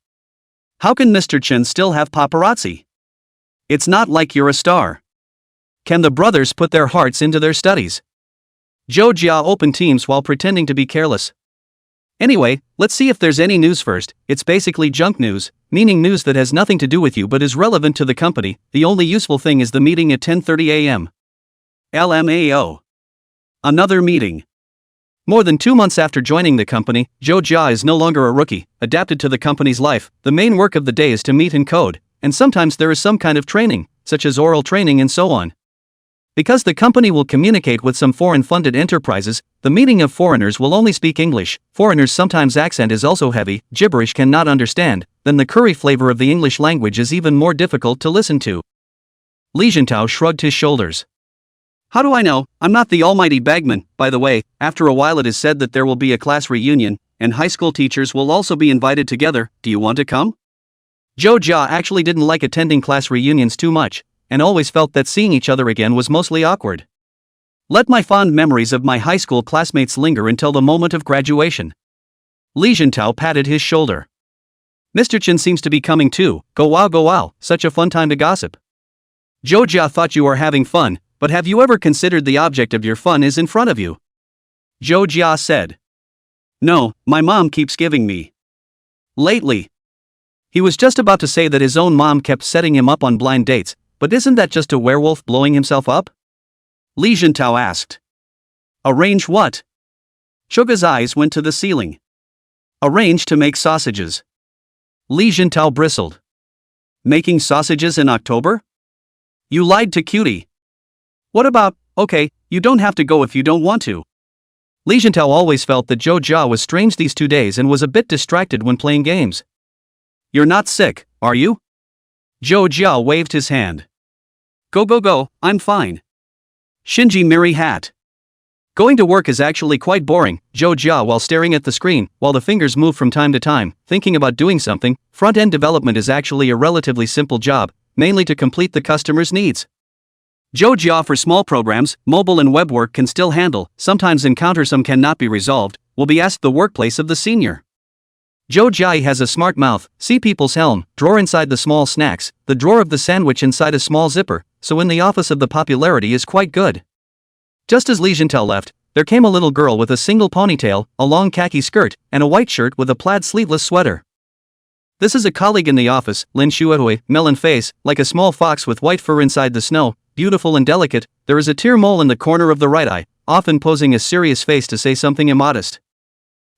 [SPEAKER 1] How can Mr. Chen still have paparazzi? It's not like you're a star. Can the brothers put their hearts into their studies? Zhou Jia opened Teams while pretending to be careless. Anyway, let's see if there's any news first. It's basically junk news, meaning news that has nothing to do with you but is relevant to the company. The only useful thing is the meeting at 10:30 a.m. LMAO. Another meeting. More than 2 months after joining the company, Zhou Jia is no longer a rookie, adapted to the company's life. The main work of the day is to meet and code, and sometimes there is some kind of training, such as oral training and so on. Because the company will communicate with some foreign-funded enterprises, the meeting of foreigners will only speak English. Foreigners sometimes accent is also heavy, gibberish cannot understand, then the curry flavor of the English language is even more difficult to listen to. Li Jintao shrugged his shoulders. How do I know? I'm not the almighty bagman. By the way, after a while it is said that there will be a class reunion, and high school teachers will also be invited together. Do you want to come? Zhou Jia actually didn't like attending class reunions too much, and always felt that seeing each other again was mostly awkward. Let my fond memories of my high school classmates linger until the moment of graduation. Li Jintao patted his shoulder. Mr. Chen seems to be coming too. Go wow, such a fun time to gossip. Zhou Jia thought you were having fun, but have you ever considered the object of your fun is in front of you? Zhou Jia said. No, my mom keeps giving me. Lately. He was just about to say that his own mom kept setting him up on blind dates, but isn't that just a werewolf blowing himself up? Li Jintao asked. Arrange what? Choga's eyes went to the ceiling. Arrange to make sausages. Li Jintao bristled. Making sausages in October? You lied to Cutie. What about, okay, you don't have to go if you don't want to. Li Jintao always felt that Zhou Jia was strange these 2 days and was a bit distracted when playing games. You're not sick, are you? Zhou Jia waved his hand. Go, I'm fine. Shinji Miri hat. Going to work is actually quite boring, Zhou Jia while staring at the screen, while the fingers move from time to time, thinking about doing something. Front-end development is actually a relatively simple job, mainly to complete the customer's needs. Zhou Jia for small programs, mobile and web work can still handle, sometimes encounter some cannot be resolved, will be asked the workplace of the senior. Zhou Jia has a smart mouth, see people's helm, drawer inside the small snacks, the drawer of the sandwich inside a small zipper, so in the office of the popularity is quite good. Just as Li Jintao left, there came a little girl with a single ponytail, a long khaki skirt, and a white shirt with a plaid sleeveless sweater. This is a colleague in the office, Lin Xuehui, melon face, like a small fox with white fur inside the snow, beautiful and delicate. There is a tear mole in the corner of the right eye, often posing a serious face to say something immodest.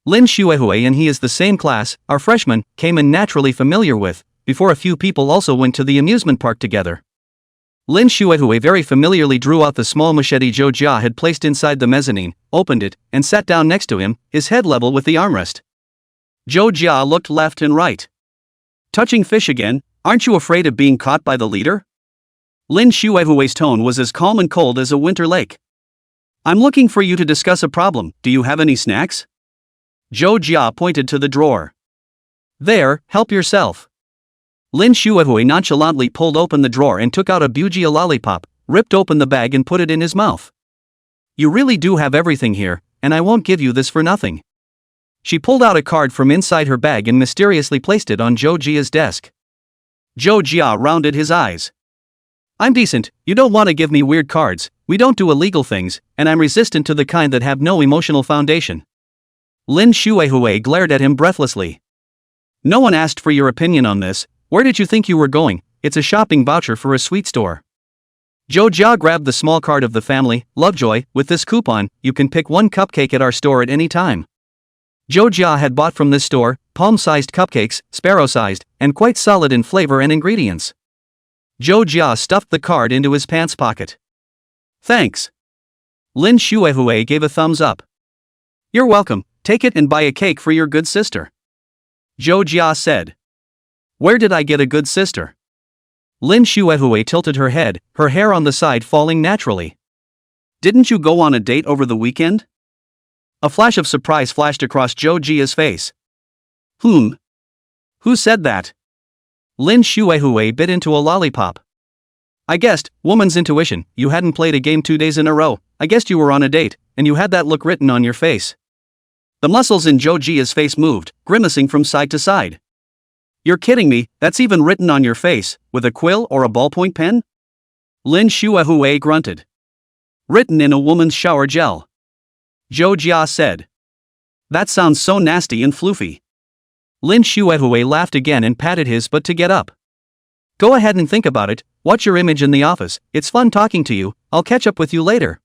[SPEAKER 1] Lin Xuehui and he is the same class, our freshman, came in naturally familiar with, before a few people also went to the amusement park together. Lin Xuehui very familiarly drew out the small machete Zhou Jia had placed inside the mezzanine, opened it, and sat down next to him, his head level with the armrest. Zhou Jia looked left and right. Touching fish again, aren't you afraid of being caught by the leader? Lin Xuehui's tone was as calm and cold as a winter lake. I'm looking for you to discuss a problem, do you have any snacks? Zhou Jia pointed to the drawer. There, help yourself. Lin Xuehui nonchalantly pulled open the drawer and took out a Bujia lollipop, ripped open the bag and put it in his mouth. You really do have everything here, and I won't give you this for nothing. She pulled out a card from inside her bag and mysteriously placed it on Joe Jia's desk. Joe Jia rounded his eyes. I'm decent, you don't want to give me weird cards, we don't do illegal things, and I'm resistant to the kind that have no emotional foundation. Lin Shuehui glared at him breathlessly. No one asked for your opinion on this, where did you think you were going? It's a shopping voucher for a sweet store. Joe Jia grabbed the small card of the family, Lovejoy. With this coupon, you can pick one cupcake at our store at any time. Joe Jia had bought from this store palm-sized cupcakes, sparrow-sized, and quite solid in flavor and ingredients. Joe Jia stuffed the card into his pants pocket. Thanks. Lin Shuehui gave a thumbs up. You're welcome, take it and buy a cake for your good sister. Joe Jia said. Where did I get a good sister? Lin Shuehui tilted her head, her hair on the side falling naturally. Didn't you go on a date over the weekend? A flash of surprise flashed across Joe Jia's face. Who said that? Lin Shuehui bit into a lollipop. I guessed, woman's intuition, you hadn't played a game 2 days in a row, I guessed you were on a date, and you had that look written on your face. The muscles in Joe Jia's face moved, grimacing from side to side. You're kidding me, that's even written on your face, with a quill or a ballpoint pen? Lin Shuehui grunted. Written in a woman's shower gel. Joe Jia said. That sounds so nasty and floofy. Lin Shuehui laughed again and patted his butt to get up. Go ahead and think about it, watch your image in the office, it's fun talking to you, I'll catch up with you later.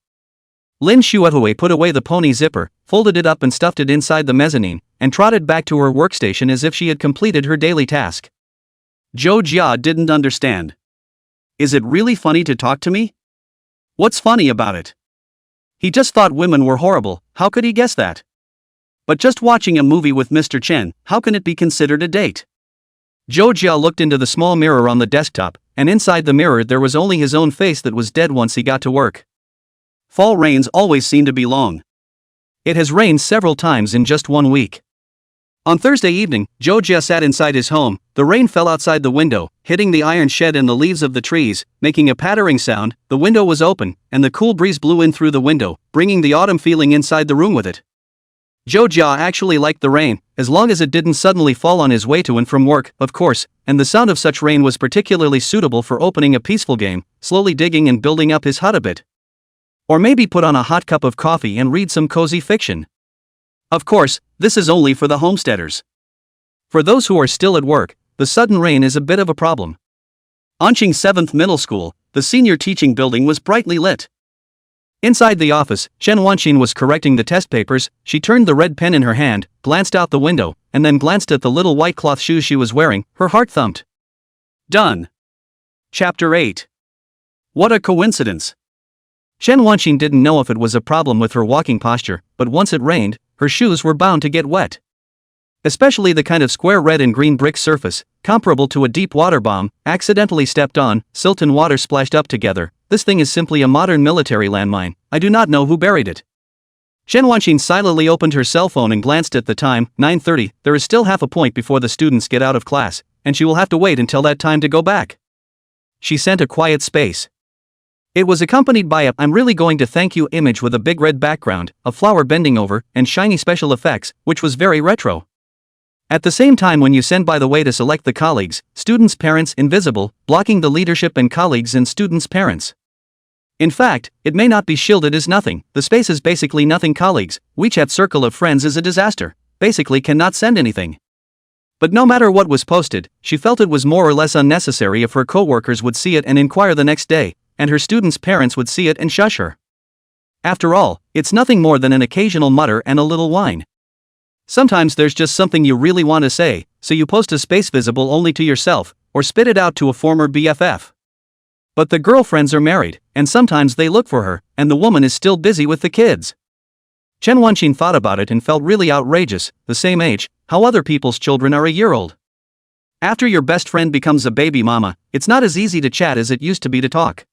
[SPEAKER 1] Lin Shuehui put away the pony zipper, folded it up and stuffed it inside the mezzanine, and trotted back to her workstation as if she had completed her daily task. Joe Jia didn't understand. Is it really funny to talk to me? What's funny about it? He just thought women were horrible, how could he guess that? But just watching a movie with Mr. Chen, how can it be considered a date? Joe Jia looked into the small mirror on the desktop, and inside the mirror there was only his own face that was dead once he got to work. Fall rains always seem to be long. It has rained several times in just 1 week. On Thursday evening, Joe Jia sat inside his home, the rain fell outside the window, hitting the iron shed and the leaves of the trees, making a pattering sound. The window was open, and the cool breeze blew in through the window, bringing the autumn feeling inside the room with it. Joe Jia actually liked the rain, as long as it didn't suddenly fall on his way to and from work, of course, and the sound of such rain was particularly suitable for opening a peaceful game, slowly digging and building up his hut a bit. Or maybe put on a hot cup of coffee and read some cozy fiction. Of course, this is only for the homesteaders. For those who are still at work, the sudden rain is a bit of a problem. Anqing 7th Middle School, the senior teaching building was brightly lit. Inside the office, Chen Wanqin was correcting the test papers. She turned the red pen in her hand, glanced out the window, and then glanced at the little white cloth shoes she was wearing. Her heart thumped. Done. Chapter 8. What a coincidence. Chen Wanqin didn't know if it was a problem with her walking posture, but once it rained, her shoes were bound to get wet. Especially the kind of square red and green brick surface, comparable to a deep water bomb, accidentally stepped on, silt and water splashed up together. This thing is simply a modern military landmine. I do not know who buried it. Chen Wanqin silently opened her cell phone and glanced at the time, 9:30. There is still half a point before the students get out of class, and she will have to wait until that time to go back. She sent a quiet space. It was accompanied by a "I'm really going to thank you" image with a big red background, a flower bending over, and shiny special effects, which was very retro. At the same time, when you send by the way to select the colleagues, students' parents invisible, blocking the leadership and colleagues and students' parents. In fact, it may not be shielded as nothing, the space is basically nothing colleagues, WeChat circle of friends is a disaster, basically cannot send anything. But no matter what was posted, she felt it was more or less unnecessary if her co-workers would see it and inquire the next day, and her students' parents would see it and shush her. After all, it's nothing more than an occasional mutter and a little whine. Sometimes there's just something you really want to say, so you post a space visible only to yourself, or spit it out to a former BFF. But the girlfriends are married, and sometimes they look for her, and the woman is still busy with the kids. Chen Wanqin thought about it and felt really outrageous, the same age, how other people's children are a year old. After your best friend becomes a baby mama, it's not as easy to chat as it used to be to talk.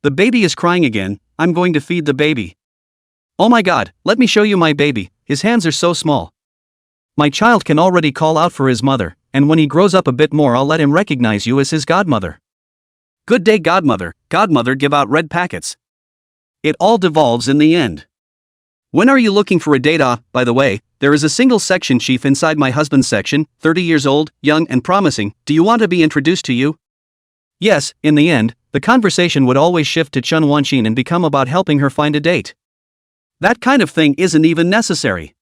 [SPEAKER 1] The baby is crying again, I'm going to feed the baby. Oh my god, let me show you my baby, his hands are so small. My child can already call out for his mother, and when he grows up a bit more I'll let him recognize you as his godmother. Good day godmother, godmother give out red packets. It all devolves in the end. When are you looking for a date? By the way, there is a single section chief inside my husband's section, 30 years old, young and promising. Do you want to be introduced to you? Yes, in the end, the conversation would always shift to Chun Wanqin and become about helping her find a date. That kind of thing isn't even necessary.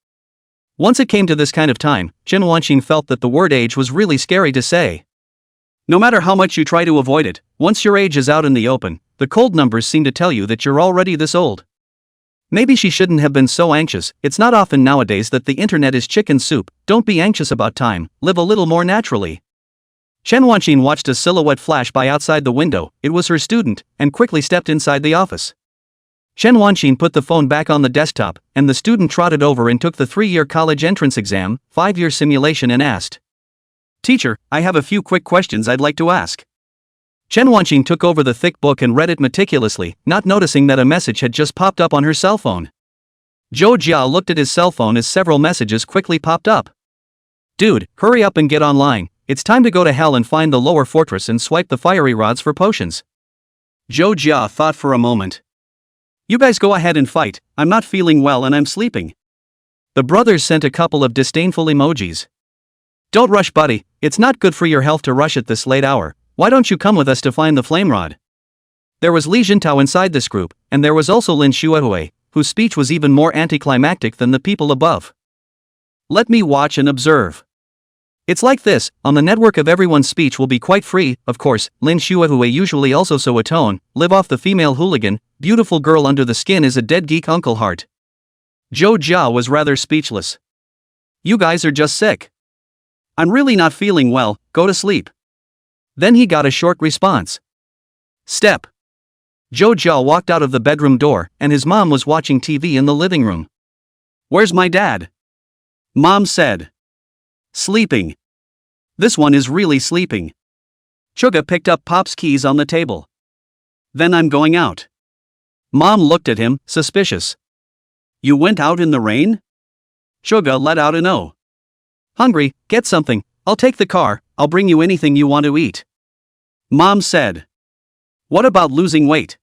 [SPEAKER 1] Once it came to this kind of time, Chun Wanqin felt that the word age was really scary to say. No matter how much you try to avoid it, once your age is out in the open, the cold numbers seem to tell you that you're already this old. Maybe she shouldn't have been so anxious. It's not often nowadays that the internet is chicken soup. Don't be anxious about time, live a little more naturally. Chen Wanqin watched a silhouette flash by outside the window. It was her student, and quickly stepped inside the office. Chen Wanqin put the phone back on the desktop, and the student trotted over and took the 3-year college entrance exam, 5-year simulation, and asked, "Teacher, I have a few quick questions I'd like to ask." Chen Wanqin took over the thick book and read it meticulously, not noticing that a message had just popped up on her cell phone. Zhou Jia looked at his cell phone as several messages quickly popped up. "Dude, hurry up and get online. It's time to go to hell and find the lower fortress and swipe the fiery rods for potions." Zhou Jia thought for a moment. "You guys go ahead and fight. I'm not feeling well and I'm sleeping." The brothers sent a couple of disdainful emojis. "Don't rush, buddy. It's not good for your health to rush at this late hour. Why don't you come with us to find the flame rod?" There was Li Jintao inside this group, and there was also Lin Xuehui, whose speech was even more anticlimactic than the people above. "Let me watch and observe. It's like this, on the network of everyone's speech will be quite free, of course." Lin Xuehui usually also so atone, live off the female hooligan, beautiful girl under the skin is a dead geek uncle heart. Zhou Jia was rather speechless. "You guys are just sick. I'm really not feeling well, go to sleep." Then he got a short response. Step. Zhou Jia walked out of the bedroom door, and his mom was watching TV in the living room. "Where's my dad?" Mom said. "Sleeping. This one is really sleeping." Chuga picked up Pop's keys on the table. "Then I'm going out." Mom looked at him, suspicious. "You went out in the rain?" Chuga let out an "Oh." "Hungry, get something, I'll take the car, I'll bring you anything you want to eat." Mom said. "What about losing weight?"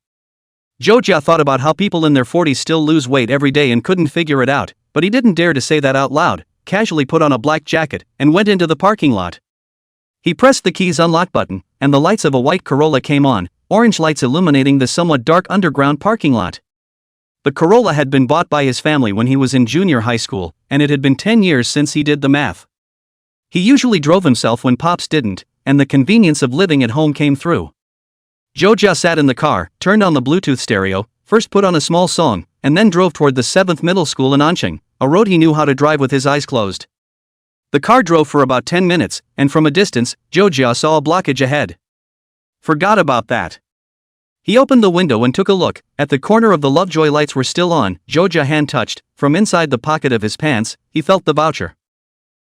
[SPEAKER 1] Zhou Jia thought about how people in their 40s still lose weight every day and couldn't figure it out, but he didn't dare to say that out loud, casually put on a black jacket, and went into the parking lot. He pressed the key's unlock button, and the lights of a white Corolla came on, orange lights illuminating the somewhat dark underground parking lot. The Corolla had been bought by his family when he was in junior high school, and it had been 10 years since he did the math. He usually drove himself when Pops didn't, and the convenience of living at home came through. Zhou Jia sat in the car, turned on the Bluetooth stereo, first put on a small song, and then drove toward the 7th middle school in Anqing, a road he knew how to drive with his eyes closed. The car drove for about 10 minutes, and from a distance, Zhou Jia saw a blockage ahead. Forgot about that. He opened the window and took a look. At the corner of the Lovejoy lights were still on. Zhou Jia hand touched, from inside the pocket of his pants, he felt the voucher.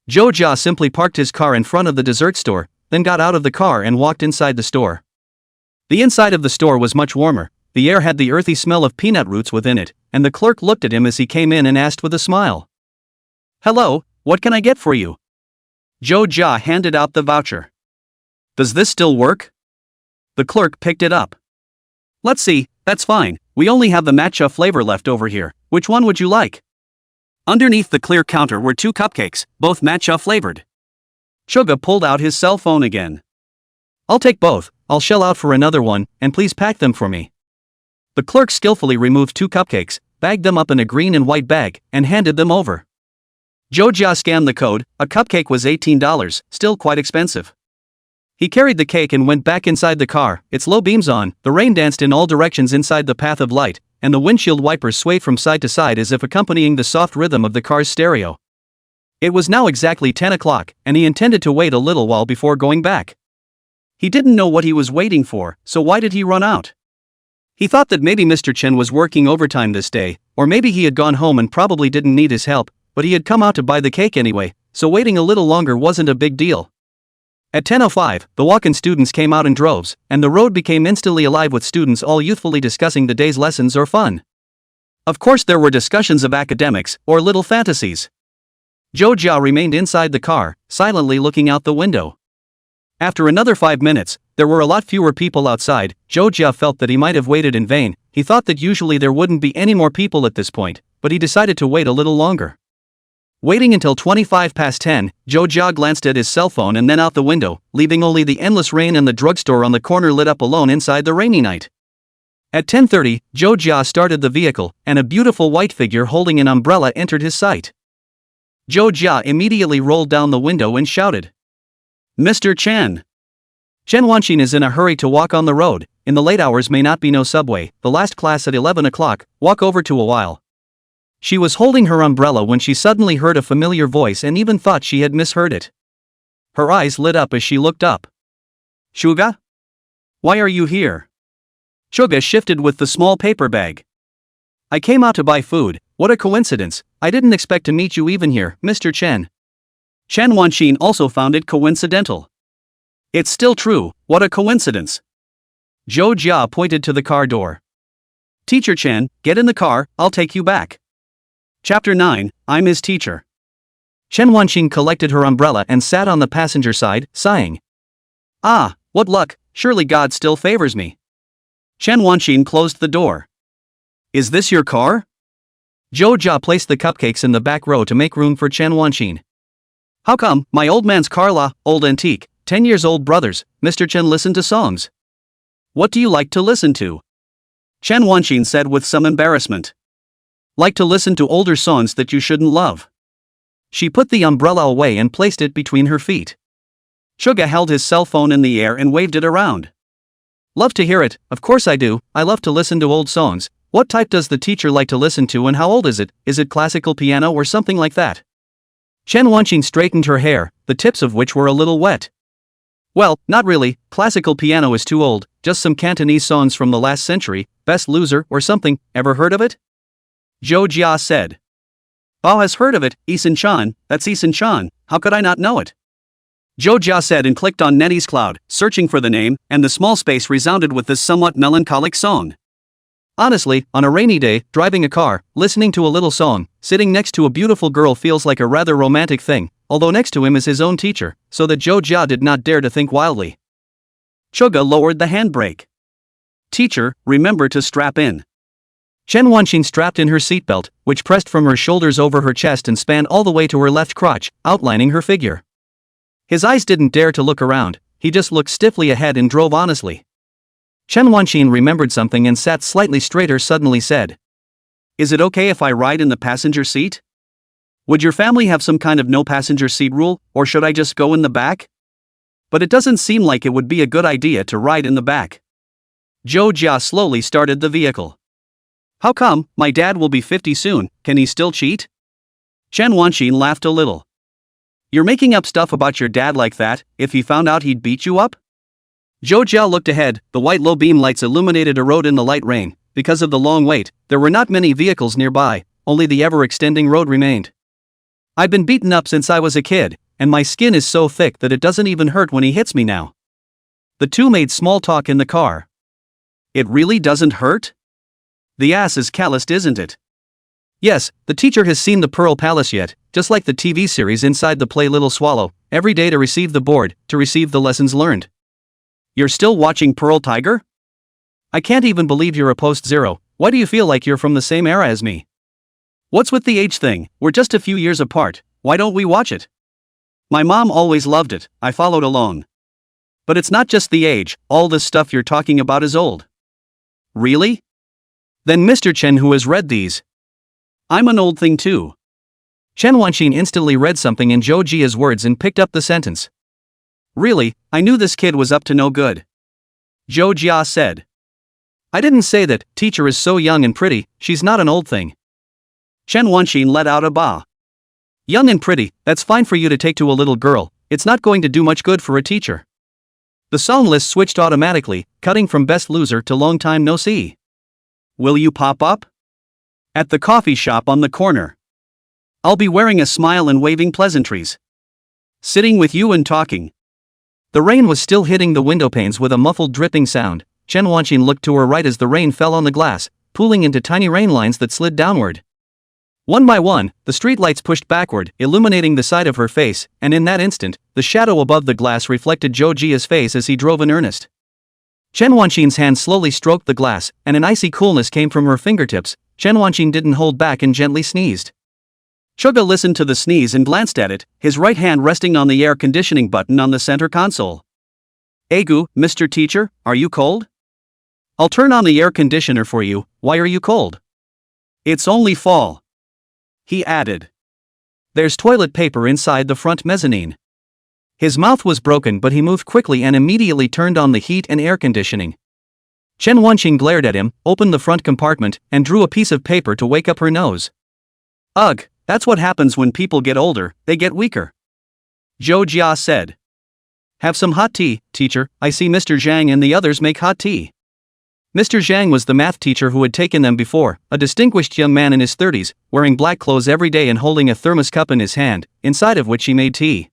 [SPEAKER 1] Zhou Jia simply parked his car in front of the dessert store, then got out of the car and walked inside the store. The inside of the store was much warmer, the air had the earthy smell of peanut roots within it, and the clerk looked at him as he came in and asked with a smile. "Hello, what can I get for you?" Zhou Jia handed out the voucher. "Does this still work?" The clerk picked it up. "Let's see, that's fine, we only have the matcha flavor left over here, which one would you like?" Underneath the clear counter were 2 cupcakes, both matcha flavored. Chuga pulled out his cell phone again. "I'll take both, I'll shell out for another one, and please pack them for me." The clerk skillfully removed 2 cupcakes, bagged them up in a green and white bag, and handed them over. Zhou Jia scanned the code. A cupcake was $18, still quite expensive. He carried the cake and went back inside the car, its low beams on, the rain danced in all directions inside the path of light, and the windshield wipers swayed from side to side as if accompanying the soft rhythm of the car's stereo. It was now exactly 10 o'clock, and he intended to wait a little while before going back. He didn't know what he was waiting for, so why did he run out? He thought that maybe Mr. Chen was working overtime this day, or maybe he had gone home and probably didn't need his help, but he had come out to buy the cake anyway, so waiting a little longer wasn't a big deal. At 10:05, the walk-in students came out in droves, and the road became instantly alive with students all youthfully discussing the day's lessons or fun. Of course there were discussions of academics, or little fantasies. Zhou Jia remained inside the car, silently looking out the window. After another 5 minutes, there were a lot fewer people outside. Zhou Jia felt that he might have waited in vain. He thought that usually there wouldn't be any more people at this point, but he decided to wait a little longer. Waiting until 25 past 10, Zhou Jia glanced at his cell phone and then out the window, leaving only the endless rain and the drugstore on the corner lit up alone inside the rainy night. At 10:30, Zhou Jia started the vehicle, and a beautiful white figure holding an umbrella entered his sight. Zhou Jia immediately rolled down the window and shouted, "Mr. Chen!" Chen Wanxin is in a hurry to walk on the road. In the late hours may not be no subway, the last class at 11 o'clock, walk over to a while. She was holding her umbrella when she suddenly heard a familiar voice and even thought she had misheard it. Her eyes lit up as she looked up. "Suga? Why are you here?" Suga shifted with the small paper bag. "I came out to buy food. What a coincidence. I didn't expect to meet you even here, Mr. Chen." Chen Wanxin also found it coincidental. "It's still true, what a coincidence." Zhou Jia pointed to the car door. "Teacher Chen, get in the car, I'll take you back." Chapter 9, I'm his teacher. Chen Wanxin collected her umbrella and sat on the passenger side, sighing. "Ah, what luck, surely God still favors me." Chen Wanxin closed the door. "Is this your car?" Zhou Jia placed the cupcakes in the back row to make room for Chen Wanxin. "How come, my old man's car la, old antique, 10 years old brothers, Mr. Chen listen to songs. What do you like to listen to?" Chen Wanxin said with some embarrassment. "Like to listen to older songs that you shouldn't love." She put the umbrella away and placed it between her feet. Suga held his cell phone in the air and waved it around. "Love to hear it, of course I do, I love to listen to old songs. What type does the teacher like to listen to and how old is it? Is it classical piano or something like that?" Chen Wanxin straightened her hair, the tips of which were a little wet. "Well, not really, classical piano is too old, just some Cantonese songs from the last century, Best Loser or something, ever heard of it?" Zhou Jia said. "Bao has heard of it, Isan Chan, that's Isan Chan, how could I not know it?" Zhou Jia said and clicked on Netty's Cloud, searching for the name, and the small space resounded with this somewhat melancholic song. Honestly, on a rainy day, driving a car, listening to a little song, sitting next to a beautiful girl feels like a rather romantic thing, although next to him is his own teacher, so that Zhou Jia did not dare to think wildly. Suga lowered the handbrake. "Teacher, remember to strap in." Chen Wanxin strapped in her seatbelt, which pressed from her shoulders over her chest and spanned all the way to her left crotch, outlining her figure. His eyes didn't dare to look around, he just looked stiffly ahead and drove honestly. Chen Wanxin remembered something and sat slightly straighter, suddenly said, "Is it okay if I ride in the passenger seat? Would your family have some kind of no passenger seat rule, or should I just go in the back? But it doesn't seem like it would be a good idea to ride in the back." Zhou Jia slowly started the vehicle. "How come, my dad will be 50 soon, can he still cheat?" Chen Wanxin laughed a little. "You're making up stuff about your dad like that, if he found out he'd beat you up?" Zhou Jia looked ahead, the white low beam lights illuminated a road in the light rain. Because of the long wait, there were not many vehicles nearby, only the ever-extending road remained. "I've been beaten up since I was a kid, and my skin is so thick that it doesn't even hurt when he hits me now." The two made small talk in the car. "It really doesn't hurt? The ass is calloused, isn't it?" "Yes, the teacher has seen the Pearl Palace yet, just like the TV series inside the play Little Swallow, every day to receive the board, to receive the lessons learned." "You're still watching Pearl Tiger? I can't even believe you're a post-zero, why do you feel like you're from the same era as me?" "What's with the age thing, we're just a few years apart, why don't we watch it?" "My mom always loved it, I followed along." "But it's not just the age, all this stuff you're talking about is old." "Really? Then Mr. Chen who has read these?" "I'm an old thing too." Chen Wanxin instantly read something in Zhou Jia's words and picked up the sentence. "Really, I knew this kid was up to no good." Zhou Jia said. "I didn't say that, teacher is so young and pretty, she's not an old thing." Chen Wanxin let out a bah. "Young and pretty, that's fine for you to take to a little girl, it's not going to do much good for a teacher." The song list switched automatically, cutting from Best Loser to Long Time No See. "Will you pop up?" "At the coffee shop on the corner. I'll be wearing a smile and waving pleasantries. Sitting with you and talking." The rain was still hitting the window panes with a muffled dripping sound. Chen Wanxin looked to her right as the rain fell on the glass, pooling into tiny rain lines that slid downward. One by one, the streetlights pushed backward, illuminating the side of her face, and in that instant, the shadow above the glass reflected Zhou Jia's face as he drove in earnest. Chen Wanqing's hand slowly stroked the glass, and an icy coolness came from her fingertips. Chen Wanqing didn't hold back and gently sneezed. Suga listened to the sneeze and glanced at it, his right hand resting on the air conditioning button on the center console. "Egu, Mr. Teacher, are you cold? I'll turn on the air conditioner for you. Why are you cold?" "It's only fall," he added. "There's toilet paper inside the front mezzanine." His mouth was broken, but he moved quickly and immediately turned on the heat and air conditioning. Chen Wanqing glared at him, opened the front compartment, and drew a piece of paper to wake up her nose. "Ugh, that's what happens when people get older, they get weaker," Zhou Jia said. "Have some hot tea, teacher. I see Mr. Zhang and the others make hot tea." Mr. Zhang was the math teacher who had taken them before, a distinguished young man in his 30s, wearing black clothes every day and holding a thermos cup in his hand, inside of which he made tea.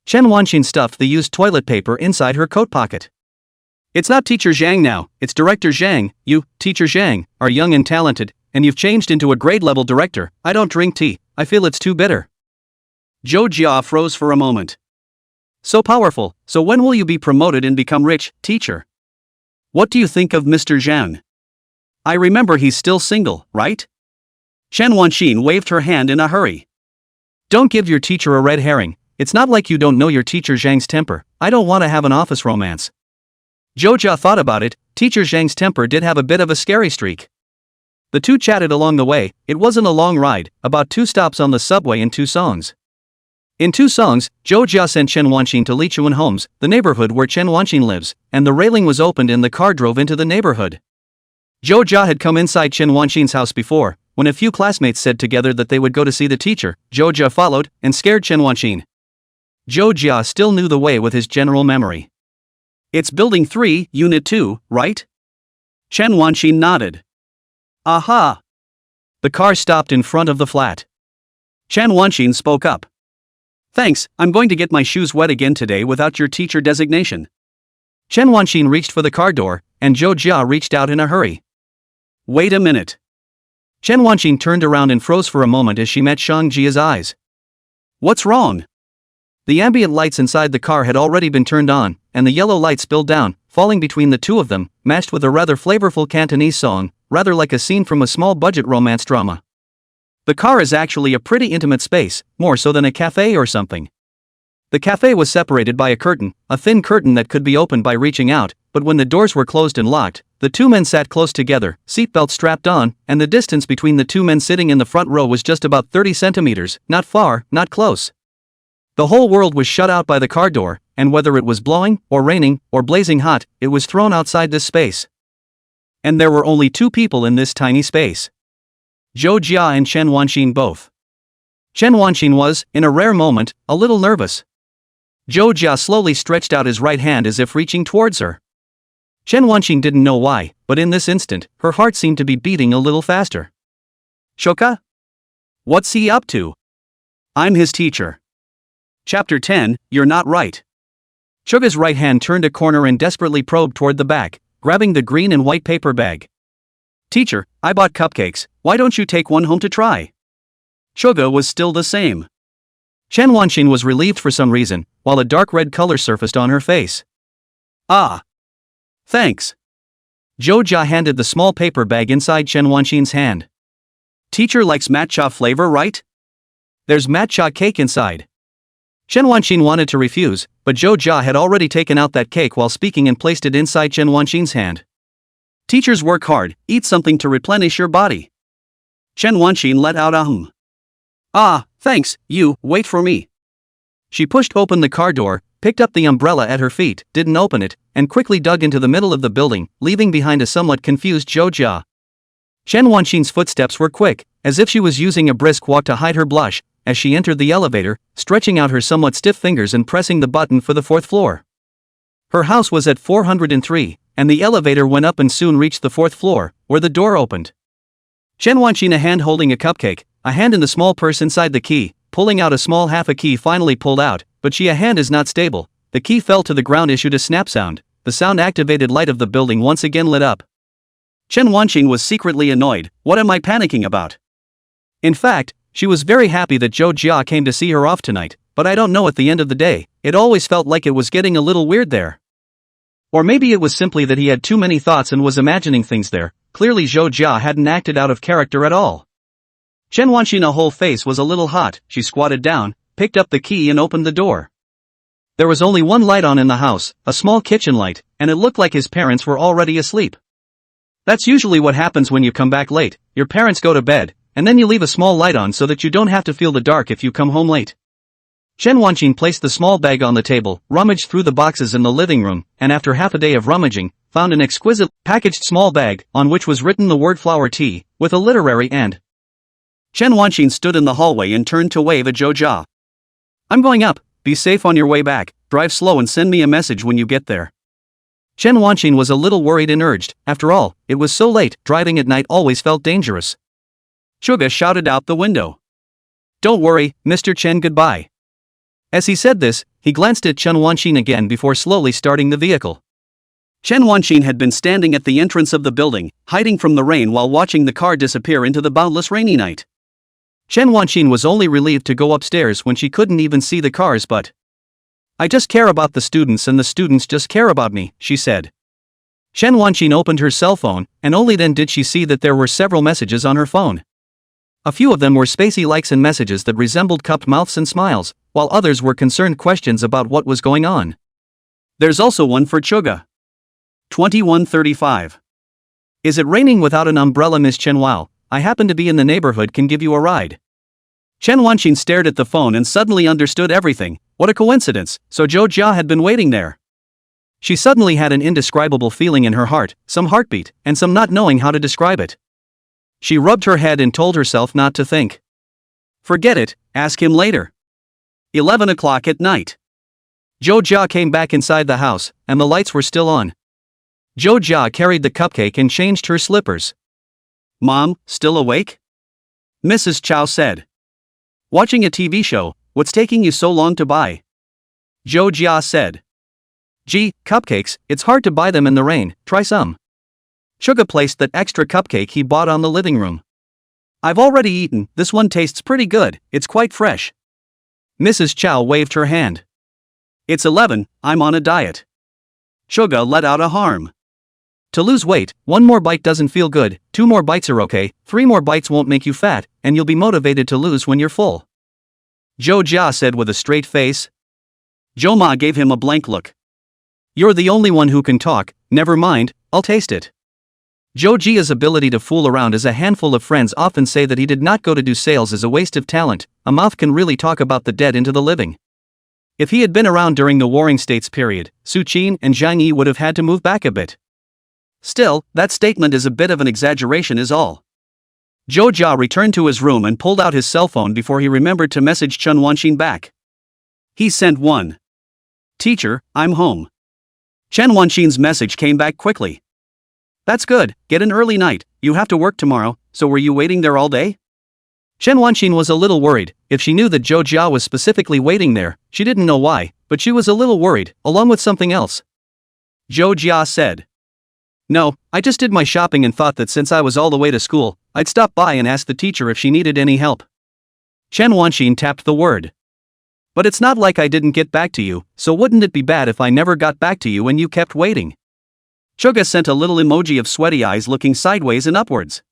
[SPEAKER 1] Chen Wanqing stuffed the used toilet paper inside her coat pocket. "It's not Teacher Zhang now, it's Director Zhang. You, Teacher Zhang, are young and talented, and you've changed into a grade-level director. I don't drink tea, I feel it's too bitter." Zhou Jia froze for a moment. "So powerful, so when will you be promoted and become rich, teacher? What do you think of Mr. Zhang? I remember he's still single, right?" Chen Wanqing waved her hand in a hurry. "Don't give your teacher a red herring. It's not like you don't know your teacher Zhang's temper. I don't want to have an office romance." Zhou Jia thought about it. Teacher Zhang's temper did have a bit of a scary streak. The two chatted along the way. It wasn't a long ride, about 2 stops on the subway and 2 songs. In 2 songs, Zhou Jia sent Chen Wanqing to Lichuan Homes, the neighborhood where Chen Wanqing lives, and the railing was opened and the car drove into the neighborhood. Zhou Jia had come inside Chen Wanqing's house before. When a few classmates said together that they would go to see the teacher, Zhou Jia followed, and scared Chen Wanqing. Zhou Jia still knew the way with his general memory. "It's Building 3, Unit 2, right?" Chen Wanqing nodded. "Aha!" The car stopped in front of the flat. Chen Wanqing spoke up. "Thanks, I'm going to get my shoes wet again today without your teacher designation." Chen Wanqing reached for the car door, and Zhou Jia reached out in a hurry. "Wait a minute." Chen Wanqing turned around and froze for a moment as she met Shang Jia's eyes. "What's wrong?" The ambient lights inside the car had already been turned on, and the yellow light spilled down, falling between the two of them, matched with a rather flavorful Cantonese song, rather like a scene from a small-budget romance drama. "The car is actually a pretty intimate space, more so than a cafe or something." The cafe was separated by a curtain, a thin curtain that could be opened by reaching out, but when the doors were closed and locked, the two men sat close together, seatbelts strapped on, and the distance between the two men sitting in the front row was just about 30 centimeters, not far, not close. The whole world was shut out by the car door, and whether it was blowing, or raining, or blazing hot, it was thrown outside this space. And there were only 2 people in this tiny space. Zhou Jia and Chen Wanqing both. Chen Wanqing was, in a rare moment, a little nervous. Zhou Jia slowly stretched out his right hand as if reaching towards her. Chen Wanqing didn't know why, but in this instant, her heart seemed to be beating a little faster. "Shoka? What's he up to? I'm his teacher." Chapter 10, You're Not Right. Suga's right hand turned a corner and desperately probed toward the back, grabbing the green and white paper bag. "Teacher, I bought cupcakes, why don't you take one home to try?" Suga was still the same. Chen Wanqing was relieved for some reason, while a dark red color surfaced on her face. "Ah. Thanks." Zhou Jia handed the small paper bag inside Chen Wanqing's hand. "Teacher likes matcha flavor, right? There's matcha cake inside." Chen Wanqing wanted to refuse, but Zhou Jia had already taken out that cake while speaking and placed it inside Chen Wanqing's hand. "Teachers work hard, eat something to replenish your body." Chen Wanqing let out a hum. "Ah, thanks, you, wait for me." She pushed open the car door, picked up the umbrella at her feet, didn't open it, and quickly dug into the middle of the building, leaving behind a somewhat confused Zhou Jia. Chen Wanqing's footsteps were quick, as if she was using a brisk walk to hide her blush, as she entered the elevator, stretching out her somewhat stiff fingers and pressing the button for the 4th floor. Her house was at 403, and the elevator went up and soon reached the 4th floor, where the door opened. Chen Wanqing, a hand holding a cupcake, a hand in the small purse inside the key, pulling out a small half a key finally pulled out, but a hand is not stable. The key fell to the ground, issued a snap sound. The sound-activated light of the building once again lit up. Chen Wanqing was secretly annoyed. What am I panicking about? In fact, she was very happy that Zhou Jia came to see her off tonight, but I don't know, at the end of the day, it always felt like it was getting a little weird there. Or maybe it was simply that he had too many thoughts and was imagining things there. Clearly Zhou Jia hadn't acted out of character at all. Chen Wanxin's whole face was a little hot. She squatted down, picked up the key and opened the door. There was only one light on in the house, a small kitchen light, and it looked like his parents were already asleep. That's usually what happens when you come back late. Your parents go to bed, and then you leave a small light on so that you don't have to feel the dark if you come home late. Chen Wanxin placed the small bag on the table, rummaged through the boxes in the living room, and after half a day of rummaging, found an exquisite, packaged small bag, on which was written the word flower tea, with a literary and. Chen Wanxin stood in the hallway and turned to wave at Zhou Jia. I'm going up, be safe on your way back, drive slow and send me a message when you get there. Chen Wanxin was a little worried and urged, after all, it was so late, driving at night always felt dangerous. Suga shouted out the window. Don't worry, Mr. Chen, goodbye. As he said this, he glanced at Chen Wanxin again before slowly starting the vehicle. Chen Wanxin had been standing at the entrance of the building, hiding from the rain while watching the car disappear into the boundless rainy night. Chen Wanxin was only relieved to go upstairs when she couldn't even see the cars but. I just care about the students and the students just care about me, she said. Chen Wanxin opened her cell phone, and only then did she see that there were several messages on her phone. A few of them were spacey likes and messages that resembled cupped mouths and smiles, while others were concerned questions about what was going on. There's also one for Chuga. 2135. Is it raining without an umbrella, Miss Chen? Wow, I happen to be in the neighborhood, can give you a ride. Chen Wanxin stared at the phone and suddenly understood everything. What a coincidence, so Zhou Jia had been waiting there. She suddenly had an indescribable feeling in her heart, some heartbeat, and some not knowing how to describe it. She rubbed her head and told herself not to think. Forget it, ask him later. 11 o'clock at night. Zhou Jia came back inside the house, and the lights were still on. Zhou Jia carried the cupcake and changed her slippers. Mom, still awake? Mrs. Chow said. Watching a TV show, what's taking you so long to buy? Zhou Jia said. Gee, cupcakes, it's hard to buy them in the rain, try some. Suga placed that extra cupcake he bought on the living room. I've already eaten, this one tastes pretty good, it's quite fresh. Mrs. Chow waved her hand. It's 11, I'm on a diet. Suga let out a harm. To lose weight, 1 more bite doesn't feel good, 2 more bites are okay, 3 more bites won't make you fat, and you'll be motivated to lose when you're full. Zhou Jia said with a straight face. Zhou Ma gave him a blank look. You're the only one who can talk, never mind, I'll taste it. Zhou Jia's ability to fool around as a handful of friends often say that he did not go to do sales as a waste of talent. A mouth can really talk about the dead into the living. If he had been around during the Warring States period, Su Qin and Zhang Yi would have had to move back a bit. Still, that statement is a bit of an exaggeration is all. Zhou Jia returned to his room and pulled out his cell phone before he remembered to message Chen Wanxin back. He sent one. Teacher, I'm home. Chen Wanxin's message came back quickly. That's good, get an early night, you have to work tomorrow, so were you waiting there all day? Chen Wanxin was a little worried. If she knew that Zhou Jia was specifically waiting there, she didn't know why, but she was a little worried, along with something else. Zhou Jia said. No, I just did my shopping and thought that since I was all the way to school, I'd stop by and ask the teacher if she needed any help. Chen Wanxin tapped the word. But it's not like I didn't get back to you, so wouldn't it be bad if I never got back to you and you kept waiting? Suga sent a little emoji of sweaty eyes looking sideways and upwards.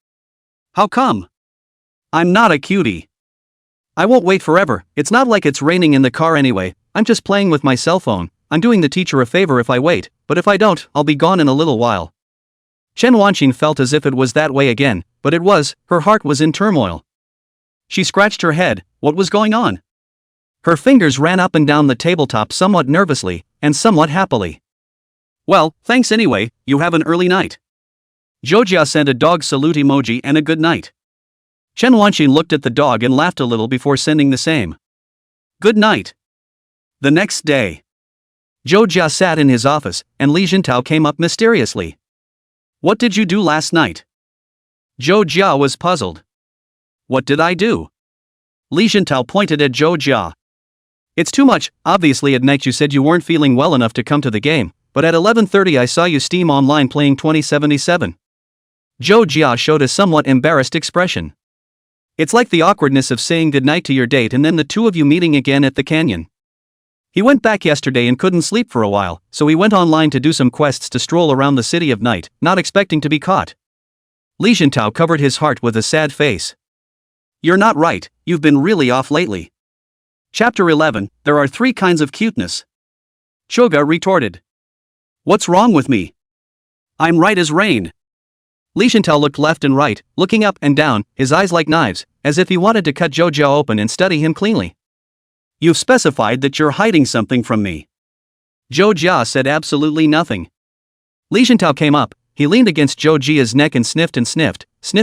[SPEAKER 1] How come? I'm not a cutie. I won't wait forever, it's not like it's raining in the car anyway, I'm just playing with my cell phone, I'm doing the teacher a favor if I wait, but if I don't, I'll be gone in a little while. Chen Wanxin felt as if it was that way again, but it was, her heart was in turmoil. She scratched her head, what was going on? Her fingers ran up and down the tabletop somewhat nervously, and somewhat happily. Well, thanks anyway, you have an early night. Zhou Jia sent a dog salute emoji and a good night. Chen Wanxin looked at the dog and laughed a little before sending the same. Good night. The next day. Zhou Jia sat in his office, and Li Jintao came up mysteriously. What did you do last night? Zhou Jia was puzzled. What did I do? Li Jintao pointed at Zhou Jia. It's too much, obviously at night you said you weren't feeling well enough to come to the game, but at 11:30 I saw you Steam online playing 2077. Zhou Jia showed a somewhat embarrassed expression. It's like the awkwardness of saying goodnight to your date and then the two of you meeting again at the canyon. He went back yesterday and couldn't sleep for a while, so he went online to do some quests to stroll around the city of night, not expecting to be caught. Li Jintao covered his heart with a sad face. You're not right, you've been really off lately. Chapter 11, There are three kinds of cuteness. Choga retorted. What's wrong with me? I'm right as rain. Li Jintao looked left and right, looking up and down, his eyes like knives, as if he wanted to cut Zhou Jia open and study him cleanly. You've specified that you're hiding something from me. Zhou Jia said absolutely nothing. Li Jintao came up, he leaned against Zhou Jia's neck and sniffed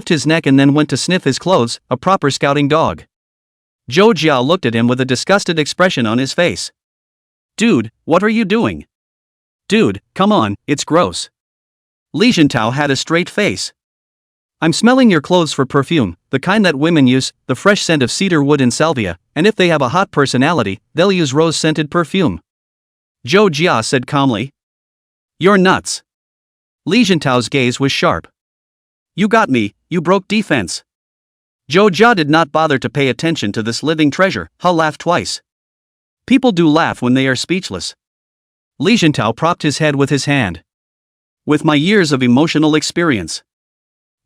[SPEAKER 1] his neck and then went to sniff his clothes, a proper scouting dog. Zhou Jia looked at him with a disgusted expression on his face. Dude, what are you doing? Dude, come on, it's gross. Li Jintao had a straight face. I'm smelling your clothes for perfume, the kind that women use, the fresh scent of cedar wood and salvia, and if they have a hot personality, they'll use rose-scented perfume. Zhou Jia said calmly. You're nuts. Li Jintao's gaze was sharp. You got me, you broke defense. Zhou Jia did not bother to pay attention to this living treasure, he laughed twice. People do laugh when they are speechless. Li Jintao propped his head with his hand. With my years of emotional experience.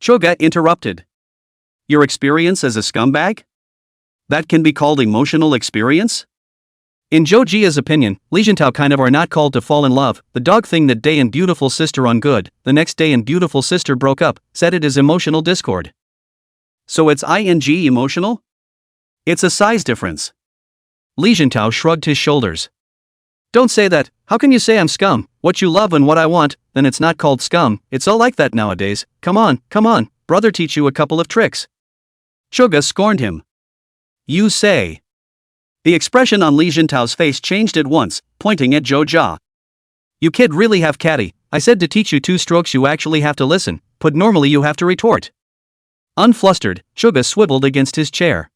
[SPEAKER 1] Choga interrupted. Your experience as a scumbag? That can be called emotional experience? In Zhou Jia's opinion, Li Jintao kind of are not called to fall in love. The dog thing that day and beautiful sister on good, the next day and beautiful sister broke up, said it is emotional discord. So it's ing emotional? It's a size difference. Li Jintao shrugged his shoulders. Don't say that, how can you say I'm scum, what you love and what I want, then it's not called scum, it's all like that nowadays, come on, brother teach you a couple of tricks. Choga scorned him. You say. The expression on Li Jintao's face changed at once, pointing at Zhou Jia. You kid really have catty, I said to teach you two strokes you actually have to listen, but normally you have to retort. Unflustered, Choga swiveled against his chair.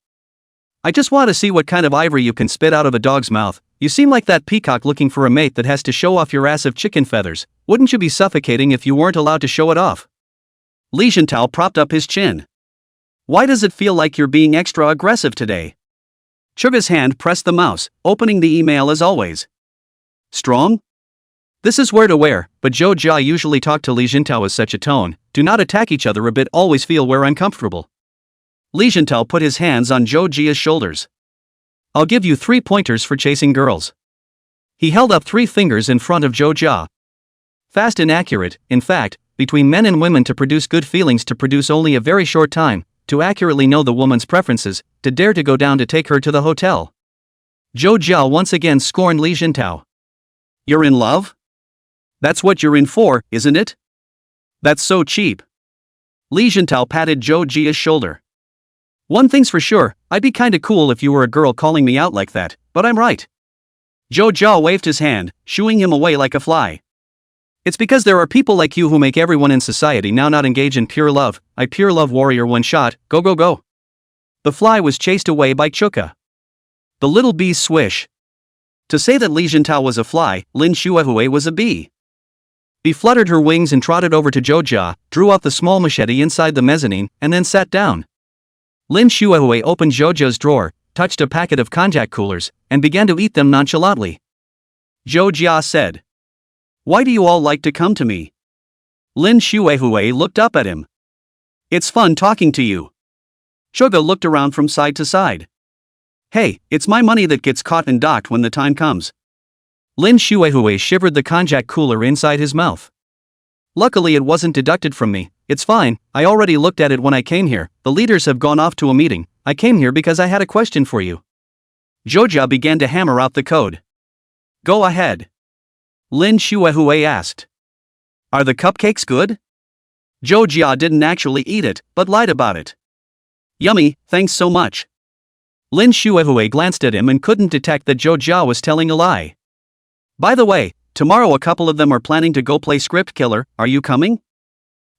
[SPEAKER 1] I just want to see what kind of ivory you can spit out of a dog's mouth. You seem like that peacock looking for a mate that has to show off your ass of chicken feathers. Wouldn't you be suffocating if you weren't allowed to show it off? Li Jintao propped up his chin. Why does it feel like you're being extra aggressive today? Choga's hand pressed the mouse, opening the email as always. Strong? This is where to wear, but Zhou Jia usually talk to Li Jintao with such a tone. Do not attack each other a bit, always feel where I'm comfortable. Li Jintao put his hands on Zhou Jia's shoulders. I'll give you 3 pointers for chasing girls. He held up 3 fingers in front of Zhou Jia. Fast and accurate, in fact, between men and women to produce good feelings, to produce only a very short time, to accurately know the woman's preferences, to dare to go down to take her to the hotel. Zhou Jia once again scorned Li Jintao. You're in love? That's what you're in for, isn't it? That's so cheap. Li Jintao patted Zhou Jia's shoulder. One thing's for sure, I'd be kinda cool if you were a girl calling me out like that, but I'm right. Zhou Jia waved his hand, shooing him away like a fly. It's because there are people like you who make everyone in society now not engage in pure love. I pure love warrior one shot, go go go. The fly was chased away by Chuka. The little bee's swish. To say that Li Jintao was a fly, Lin Xuehui was a bee. Bee fluttered her wings and trotted over to Zhou Jia, drew out the small machete inside the mezzanine, and then sat down. Lin Xuehui opened Zhou Jia's drawer, touched a packet of konjac coolers, and began to eat them nonchalantly. Zhou Jia said. Why do you all like to come to me? Lin Xuehui looked up at him. It's fun talking to you. Choga looked around from side to side. Hey, it's my money that gets caught and docked when the time comes. Lin Xuehui shivered the konjac cooler inside his mouth. Luckily it wasn't deducted from me. It's fine, I already looked at it when I came here. The leaders have gone off to a meeting. I came here because I had a question for you. Zhou Jia began to hammer out the code. Go ahead. Lin Xuehui asked. Are the cupcakes good? Zhou Jia didn't actually eat it, but lied about it. Yummy, thanks so much. Lin Xuehui glanced at him and couldn't detect that Zhou Jia was telling a lie. By the way, tomorrow a couple of them are planning to go play script killer, are you coming?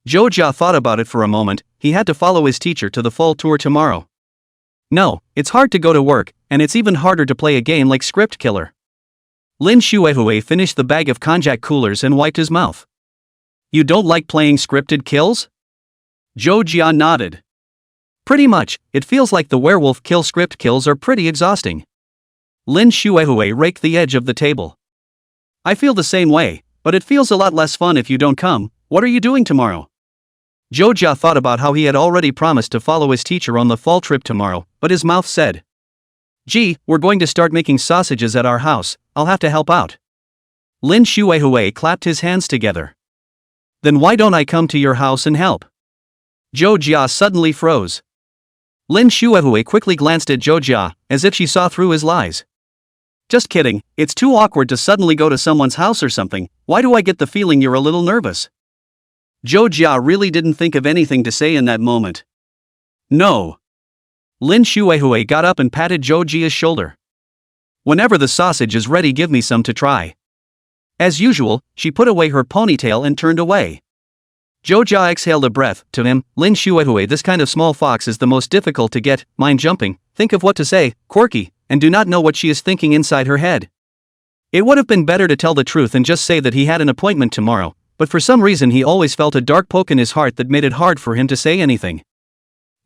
[SPEAKER 1] Zhou Jia thought about it for a moment. He had to follow his teacher to the fall tour tomorrow. No, it's hard to go to work, and it's even harder to play a game like Script Killer. Lin Xuehui finished the bag of konjac coolers and wiped his mouth. You don't like playing scripted kills? Zhou Jia nodded. Pretty much, it feels like the werewolf kill script kills are pretty exhausting. Lin Shuehui raked the edge of the table. I feel the same way, but it feels a lot less fun if you don't come. What are you doing tomorrow? Zhou Jia thought about how he had already promised to follow his teacher on the fall trip tomorrow, but his mouth said, "Gee, we're going to start making sausages at our house, I'll have to help out." Lin Shuehui clapped his hands together. Then why don't I come to your house and help? Zhou Jia suddenly froze. Lin Shuehui quickly glanced at Zhou Jia, as if she saw through his lies. Just kidding, it's too awkward to suddenly go to someone's house or something. Why do I get the feeling you're a little nervous? Zhou Jia really didn't think of anything to say in that moment. No. Lin Shuehui got up and patted Zhou Jia's shoulder. Whenever the sausage is ready, give me some to try. As usual, she put away her ponytail and turned away. Zhou Jia exhaled a breath. To him, Lin Shuehui, this kind of small fox is the most difficult to get, mind jumping, think of what to say, quirky, and do not know what she is thinking inside her head. It would have been better to tell the truth and just say that he had an appointment tomorrow, but for some reason he always felt a dark poke in his heart that made it hard for him to say anything.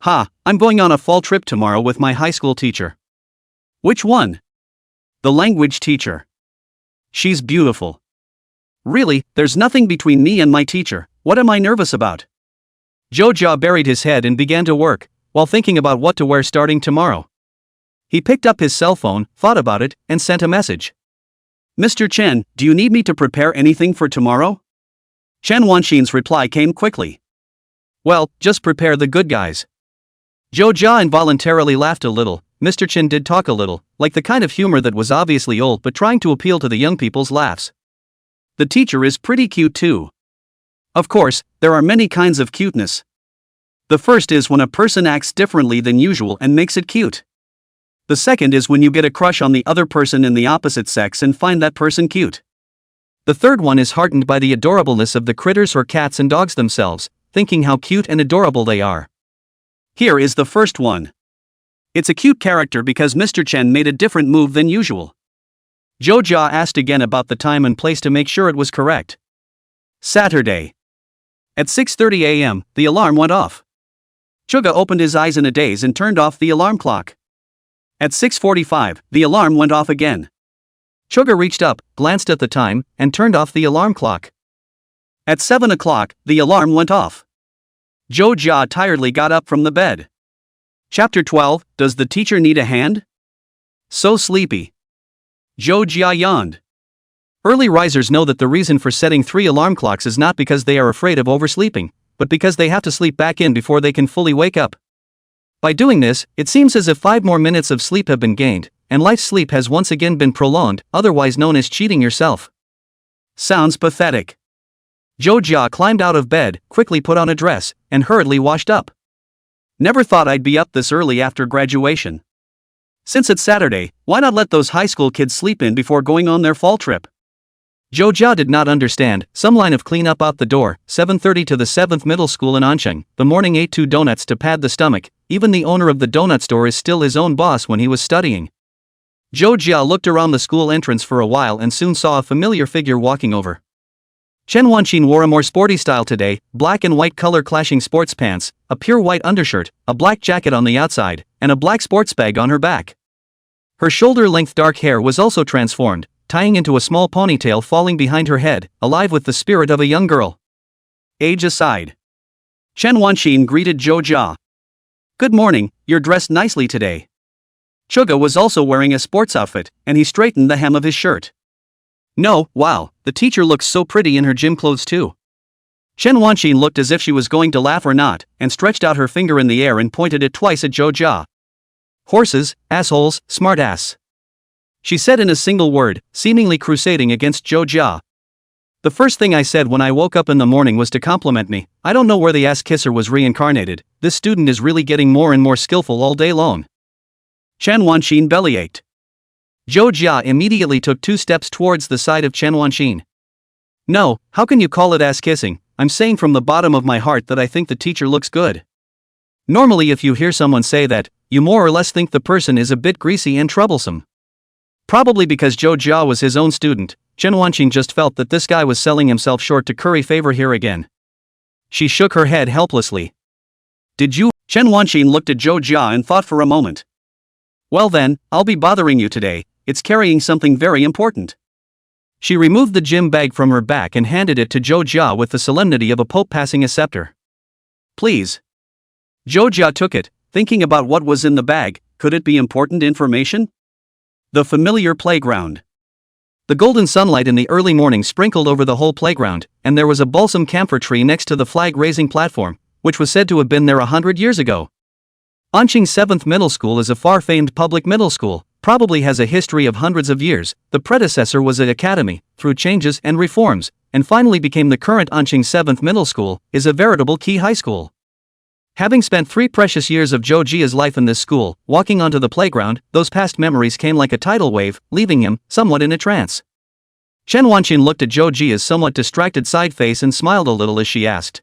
[SPEAKER 1] I'm going on a fall trip tomorrow with my high school teacher. Which one? The language teacher. She's beautiful. Really, there's nothing between me and my teacher. What am I nervous about? Zhou Jia buried his head and began to work, while thinking about what to wear starting tomorrow. He picked up his cell phone, thought about it, and sent a message. Mr. Chen, do you need me to prepare anything for tomorrow? Chen Wanxin's reply came quickly. Well, just prepare the good guys. Zhou Jia involuntarily laughed a little. Mr. Chen did talk a little, like the kind of humor that was obviously old but trying to appeal to the young people's laughs. The teacher is pretty cute too. Of course, there are many kinds of cuteness. The first is when a person acts differently than usual and makes it cute. The second is when you get a crush on the other person in the opposite sex and find that person cute. The third one is heartened by the adorableness of the critters or cats and dogs themselves, thinking how cute and adorable they are. Here is the first one. It's a cute character because Mr. Chen made a different move than usual. Zhou Jia asked again about the time and place to make sure it was correct. Saturday. At 6:30 a.m., the alarm went off. Chuga opened his eyes in a daze and turned off the alarm clock. At 6:45, the alarm went off again. Chuga reached up, glanced at the time, and turned off the alarm clock. At 7 o'clock, the alarm went off. Zhou Jia tiredly got up from the bed. Chapter 12, Does the teacher need a hand? So sleepy. Zhou Jia yawned. Early risers know that the reason for setting 3 alarm clocks is not because they are afraid of oversleeping, but because they have to sleep back in before they can fully wake up. By doing this, it seems as if 5 more minutes of sleep have been gained, and life sleep has once again been prolonged, otherwise known as cheating yourself. Sounds pathetic. Zhou Jia climbed out of bed, quickly put on a dress, and hurriedly washed up. Never thought I'd be up this early after graduation. Since it's Saturday, why not let those high school kids sleep in before going on their fall trip? Zhou Jia did not understand. Some line of clean up out the door. 7:30 to the 7th middle school in Ansheng. The morning ate 2 donuts to pad the stomach. Even the owner of the donut store is still his own boss when he was studying. Zhou Jia looked around the school entrance for a while and soon saw a familiar figure walking over. Chen Wanxin wore a more sporty style today, black and white color clashing sports pants, a pure white undershirt, a black jacket on the outside, and a black sports bag on her back. Her shoulder-length dark hair was also transformed, tying into a small ponytail falling behind her head, alive with the spirit of a young girl. Age aside. Chen Wanxin greeted Zhou Jia. Good morning, you're dressed nicely today. Chuga was also wearing a sports outfit, and he straightened the hem of his shirt. No, wow, the teacher looks so pretty in her gym clothes too. Chen Wanxin looked as if she was going to laugh or not, and stretched out her finger in the air and pointed it twice at Zhou Jia. Horses, assholes, smartass. She said in a single word, seemingly crusading against Zhou Jia. The first thing I said when I woke up in the morning was to compliment me. I don't know where the ass kisser was reincarnated. This student is really getting more and more skillful all day long. Chen Wanxin bellyached. Zhou Jia immediately took 2 steps towards the side of Chen Wanxin. No, how can you call it ass kissing? I'm saying from the bottom of my heart that I think the teacher looks good. Normally if you hear someone say that, you more or less think the person is a bit greasy and troublesome. Probably because Zhou Jia was his own student, Chen Wanxin just felt that this guy was selling himself short to curry favor here again. She shook her head helplessly. Did you? Chen Wanxin looked at Zhou Jia and thought for a moment. Well then, I'll be bothering you today. it's carrying something very important. She removed the gym bag from her back and handed it to Zhou Jia with the solemnity of a pope passing a scepter. Please. Zhou Jia took it, thinking about what was in the bag. Could it be important information? The familiar playground. The golden sunlight in the early morning sprinkled over the whole playground, and there was a balsam camphor tree next to the flag-raising platform, which was said to have been there 100 years ago. Anqing 7th Middle School is a far-famed public middle school, probably has a history of hundreds of years. The predecessor was an academy, through changes and reforms, and finally became the current Anqing 7th Middle School, is a veritable key high school. Having spent 3 precious years of Zhou Jia's life in this school, walking onto the playground, those past memories came like a tidal wave, leaving him somewhat in a trance. Chen Wanqin looked at Zhou Jia's somewhat distracted side face and smiled a little as she asked,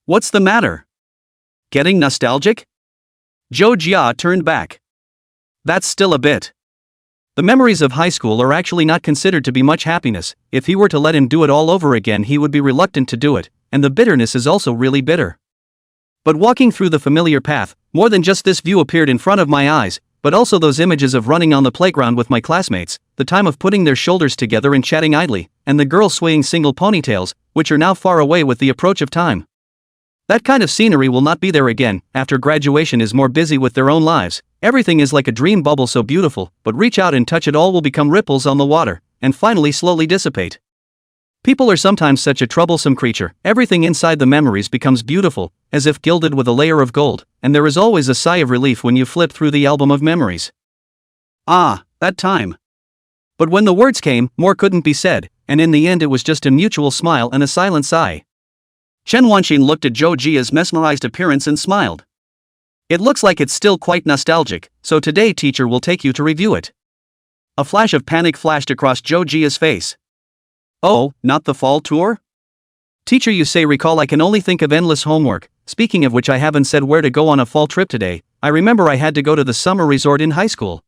[SPEAKER 1] "What's the matter? Getting nostalgic?" Zhou Jia turned back. "That's still a bit." The memories of high school are actually not considered to be much happiness. If he were to let him do it all over again, he would be reluctant to do it, and the bitterness is also really bitter. But walking through the familiar path, more than just this view appeared in front of my eyes, but also those images of running on the playground with my classmates, the time of putting their shoulders together and chatting idly, and the girls swaying single ponytails, which are now far away with the approach of time. That kind of scenery will not be there again. After graduation is more busy with their own lives. Everything is like a dream bubble, so beautiful, but reach out and touch it all will become ripples on the water, and finally slowly dissipate. People are sometimes such a troublesome creature. Everything inside the memories becomes beautiful, as if gilded with a layer of gold, and there is always a sigh of relief when you flip through the album of memories. Ah, that time. But when the words came, more couldn't be said, and in the end it was just a mutual smile and a silent sigh. Chen Wanqin looked at Zhou Jia's mesmerized appearance and smiled. "It looks like it's still quite nostalgic, so today teacher will take you to review it." A flash of panic flashed across Zhou Jia's face. "Oh, not the fall tour?" "Teacher, you say recall, I can only think of endless homework. Speaking of which, I haven't said where to go on a fall trip today. I remember I had to go to the summer resort in high school."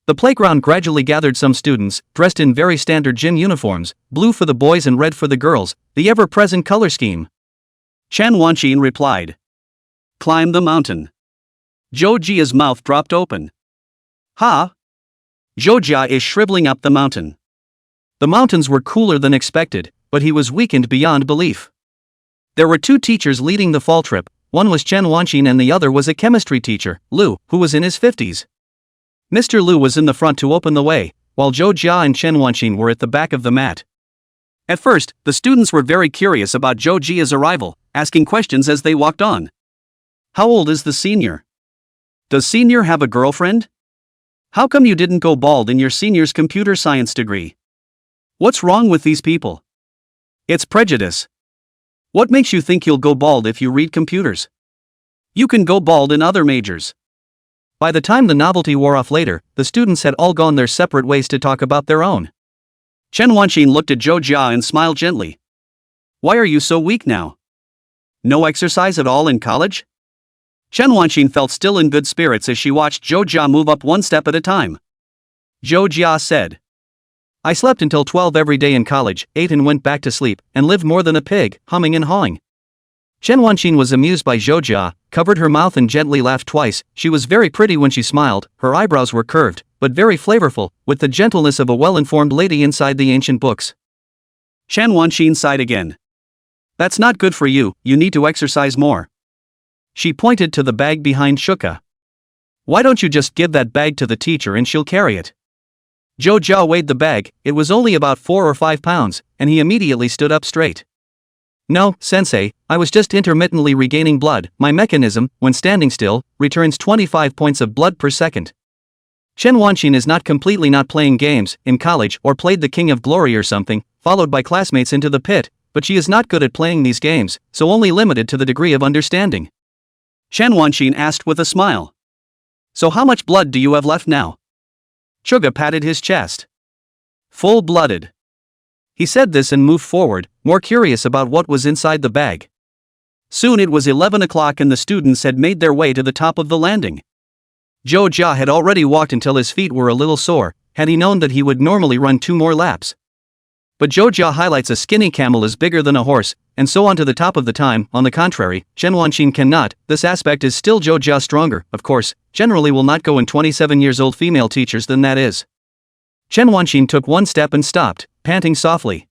[SPEAKER 1] The playground gradually gathered some students, dressed in very standard gym uniforms, blue for the boys and red for the girls, the ever-present color scheme. Chen Wanqin replied, "Climb the mountain." Zhou Jia's mouth dropped open. "Ha? Zhou Jia is shriveling up the mountain." The mountains were cooler than expected, but he was weakened beyond belief. There were 2 teachers leading the fall trip. One was Chen Wanqin and the other was a chemistry teacher, Lu, who was in his 50s. Mr. Lu was in the front to open the way, while Zhou Jia and Chen Wanqin were at the back of the mat. At first, the students were very curious about Zhou Jia's arrival, asking questions as they walked on. "How old is the senior? Does senior have a girlfriend? How come you didn't go bald in your senior's computer science degree? What's wrong with these people? It's prejudice. What makes you think you'll go bald if you read computers? You can go bald in other majors." By the time the novelty wore off later, the students had all gone their separate ways to talk about their own. Chen Wanqin looked at Zhou Jia and smiled gently. "Why are you so weak now? No exercise at all in college?" Chen Wanqin felt still in good spirits as she watched Zhou Jia move up one step at a time. Zhou Jia said, "I slept until 12 every day in college, ate and went back to sleep, and lived more than a pig, humming and hawing." Chen Wanqin was amused by Zhou Jia, covered her mouth and gently laughed twice. She was very pretty when she smiled, her eyebrows were curved, but very flavorful, with the gentleness of a well-informed lady inside the ancient books. Chen Wanqin sighed again. "That's not good for you, you need to exercise more." She pointed to the bag behind Shuka. "Why don't you just give that bag to the teacher and she'll carry it?" Zhou Jia weighed the bag. It was only about 4 or 5 pounds, and he immediately stood up straight. "No, sensei, I was just intermittently regaining blood. My mechanism, when standing still, returns 25 points of blood per second." Chen Wanqin is not completely not playing games in college or played the King of Glory or something, followed by classmates into the pit, but she is not good at playing these games, so only limited to the degree of understanding. Chen Wanqin asked with a smile. "So how much blood do you have left now?" Chuga patted his chest. "Full-blooded." He said this and moved forward, more curious about what was inside the bag. Soon it was 11 o'clock and the students had made their way to the top of the landing. Zhou Jia had already walked until his feet were a little sore, had he known that he would normally run 2 more laps. But Zhou Jia highlights a skinny camel is bigger than a horse, and so on to the top of the time. On the contrary, Chen Wanqin cannot. This aspect is still Zhou Jia stronger, of course, generally will not go in 27 years old female teachers than that is. Chen Wanxin took one step and stopped, panting softly.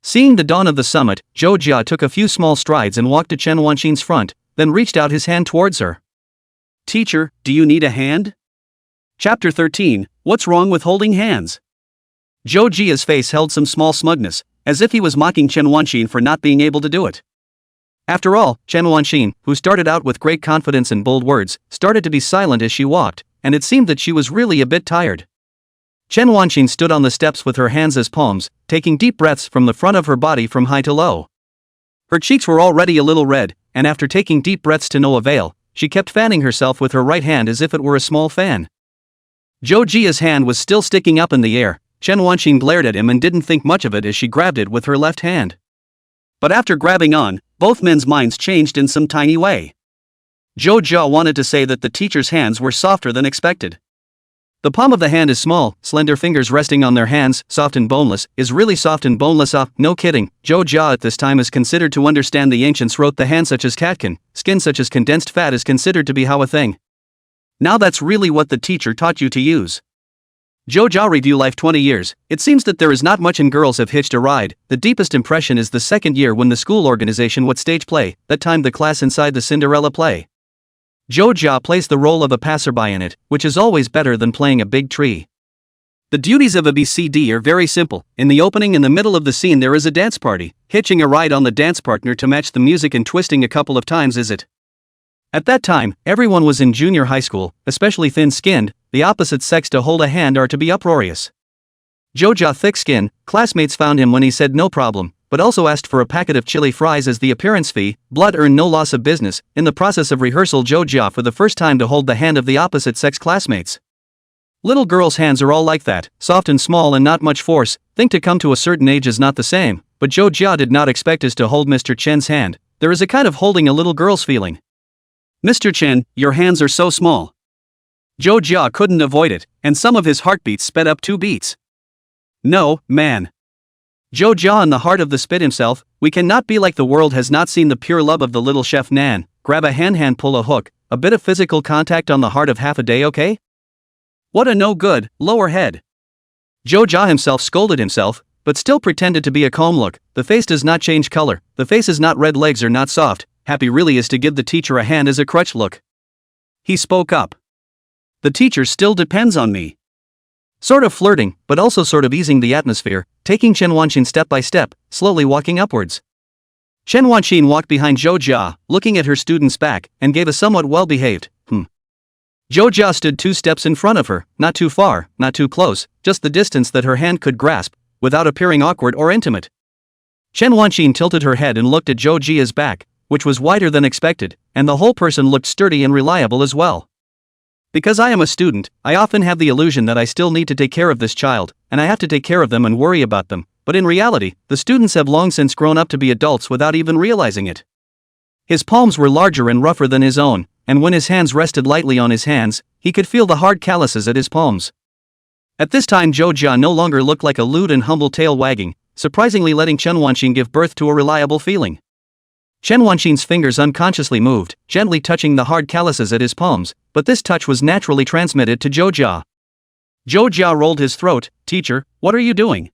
[SPEAKER 1] Seeing the dawn of the summit, Zhou Jia took a few small strides and walked to Chen Wanxin's front, then reached out his hand towards her. Teacher, do you need a hand? Chapter 13, What's Wrong with Holding Hands? Zhou Jia's face held some small smugness, as if he was mocking Chen Wanxin for not being able to do it. After all, Chen Wanxin, who started out with great confidence and bold words, started to be silent as she walked, and it seemed that she was really a bit tired. Chen Wanxin stood on the steps with her hands as palms, taking deep breaths from the front of her body from high to low. Her cheeks were already a little red, and after taking deep breaths to no avail, she kept fanning herself with her right hand as if it were a small fan. Zhou Jia's hand was still sticking up in the air. Chen Wanxin glared at him and didn't think much of it as she grabbed it with her left hand. But after grabbing on, both men's minds changed in some tiny way. Zhou Jia wanted to say that the teacher's hands were softer than expected. The palm of the hand is small, slender fingers resting on their hands, soft and boneless, is really soft and boneless. No kidding. Zhou Jia at this time is considered to understand. The ancients wrote the hand such as catkin, skin such as condensed fat is considered to be how a thing. Now that's really what the teacher taught you to use. Zhou Jia review life 20 years, it seems that there is not much in girls have hitched a ride. The deepest impression is the second year when the school organization what stage play, that time the class inside the Cinderella play. Zhou Jia plays the role of a passerby in it, which is always better than playing a big tree. The duties of a BCD are very simple. In the opening and the middle of the scene there is a dance party, hitching a ride on the dance partner to match the music and twisting a couple of times is it. At that time, everyone was in junior high school, especially thin-skinned, the opposite sex to hold a hand are to be uproarious. Zhou Jia thick-skinned, classmates found him when he said no problem, but also asked for a packet of chili fries as the appearance fee. Blood earned no loss of business. In the process of rehearsal, Zhou Jia for the first time to hold the hand of the opposite sex classmates. Little girls' hands are all like that, soft and small and not much force. Think to come to a certain age is not the same, but Zhou Jia did not expect us to hold Mr. Chen's hand. There is a kind of holding a little girl's feeling. Mr. Chen, your hands are so small. Zhou Jia couldn't avoid it, and some of his heartbeats sped up 2 beats. No, man. Zhou Jia in the heart of the spit himself, we cannot be like the world has not seen the pure love of the little chef Nan. Grab a hand pull a hook, a bit of physical contact on the heart of half a day, okay? What a no good, lower head. Zhou Jia himself scolded himself, but still pretended to be a calm look. The face does not change color, the face is not red, legs are not soft. Happy really is to give the teacher a hand as a crutch look. He spoke up. The teacher still depends on me. Sort of flirting, but also sort of easing the atmosphere, taking Chen Wanxin step by step, slowly walking upwards. Chen Wanxin walked behind Zhou Jia, looking at her student's back, and gave a somewhat well-behaved, Zhou Jia stood 2 steps in front of her, not too far, not too close, just the distance that her hand could grasp, without appearing awkward or intimate. Chen Wanxin tilted her head and looked at Zhou Jia's back, which was wider than expected, and the whole person looked sturdy and reliable as well. Because I am a student, I often have the illusion that I still need to take care of this child, and I have to take care of them and worry about them, but in reality, the students have long since grown up to be adults without even realizing it. His palms were larger and rougher than his own, and when his hands rested lightly on his hands, he could feel the hard calluses at his palms. At this time Zhou Jia no longer looked like a lewd and humble tail wagging, surprisingly letting Chen Wanxin give birth to a reliable feeling. Chen Wanxin's fingers unconsciously moved, gently touching the hard calluses at his palms, but this touch was naturally transmitted to Zhou Jia. Zhou Jia rolled his throat. Teacher, what are you doing?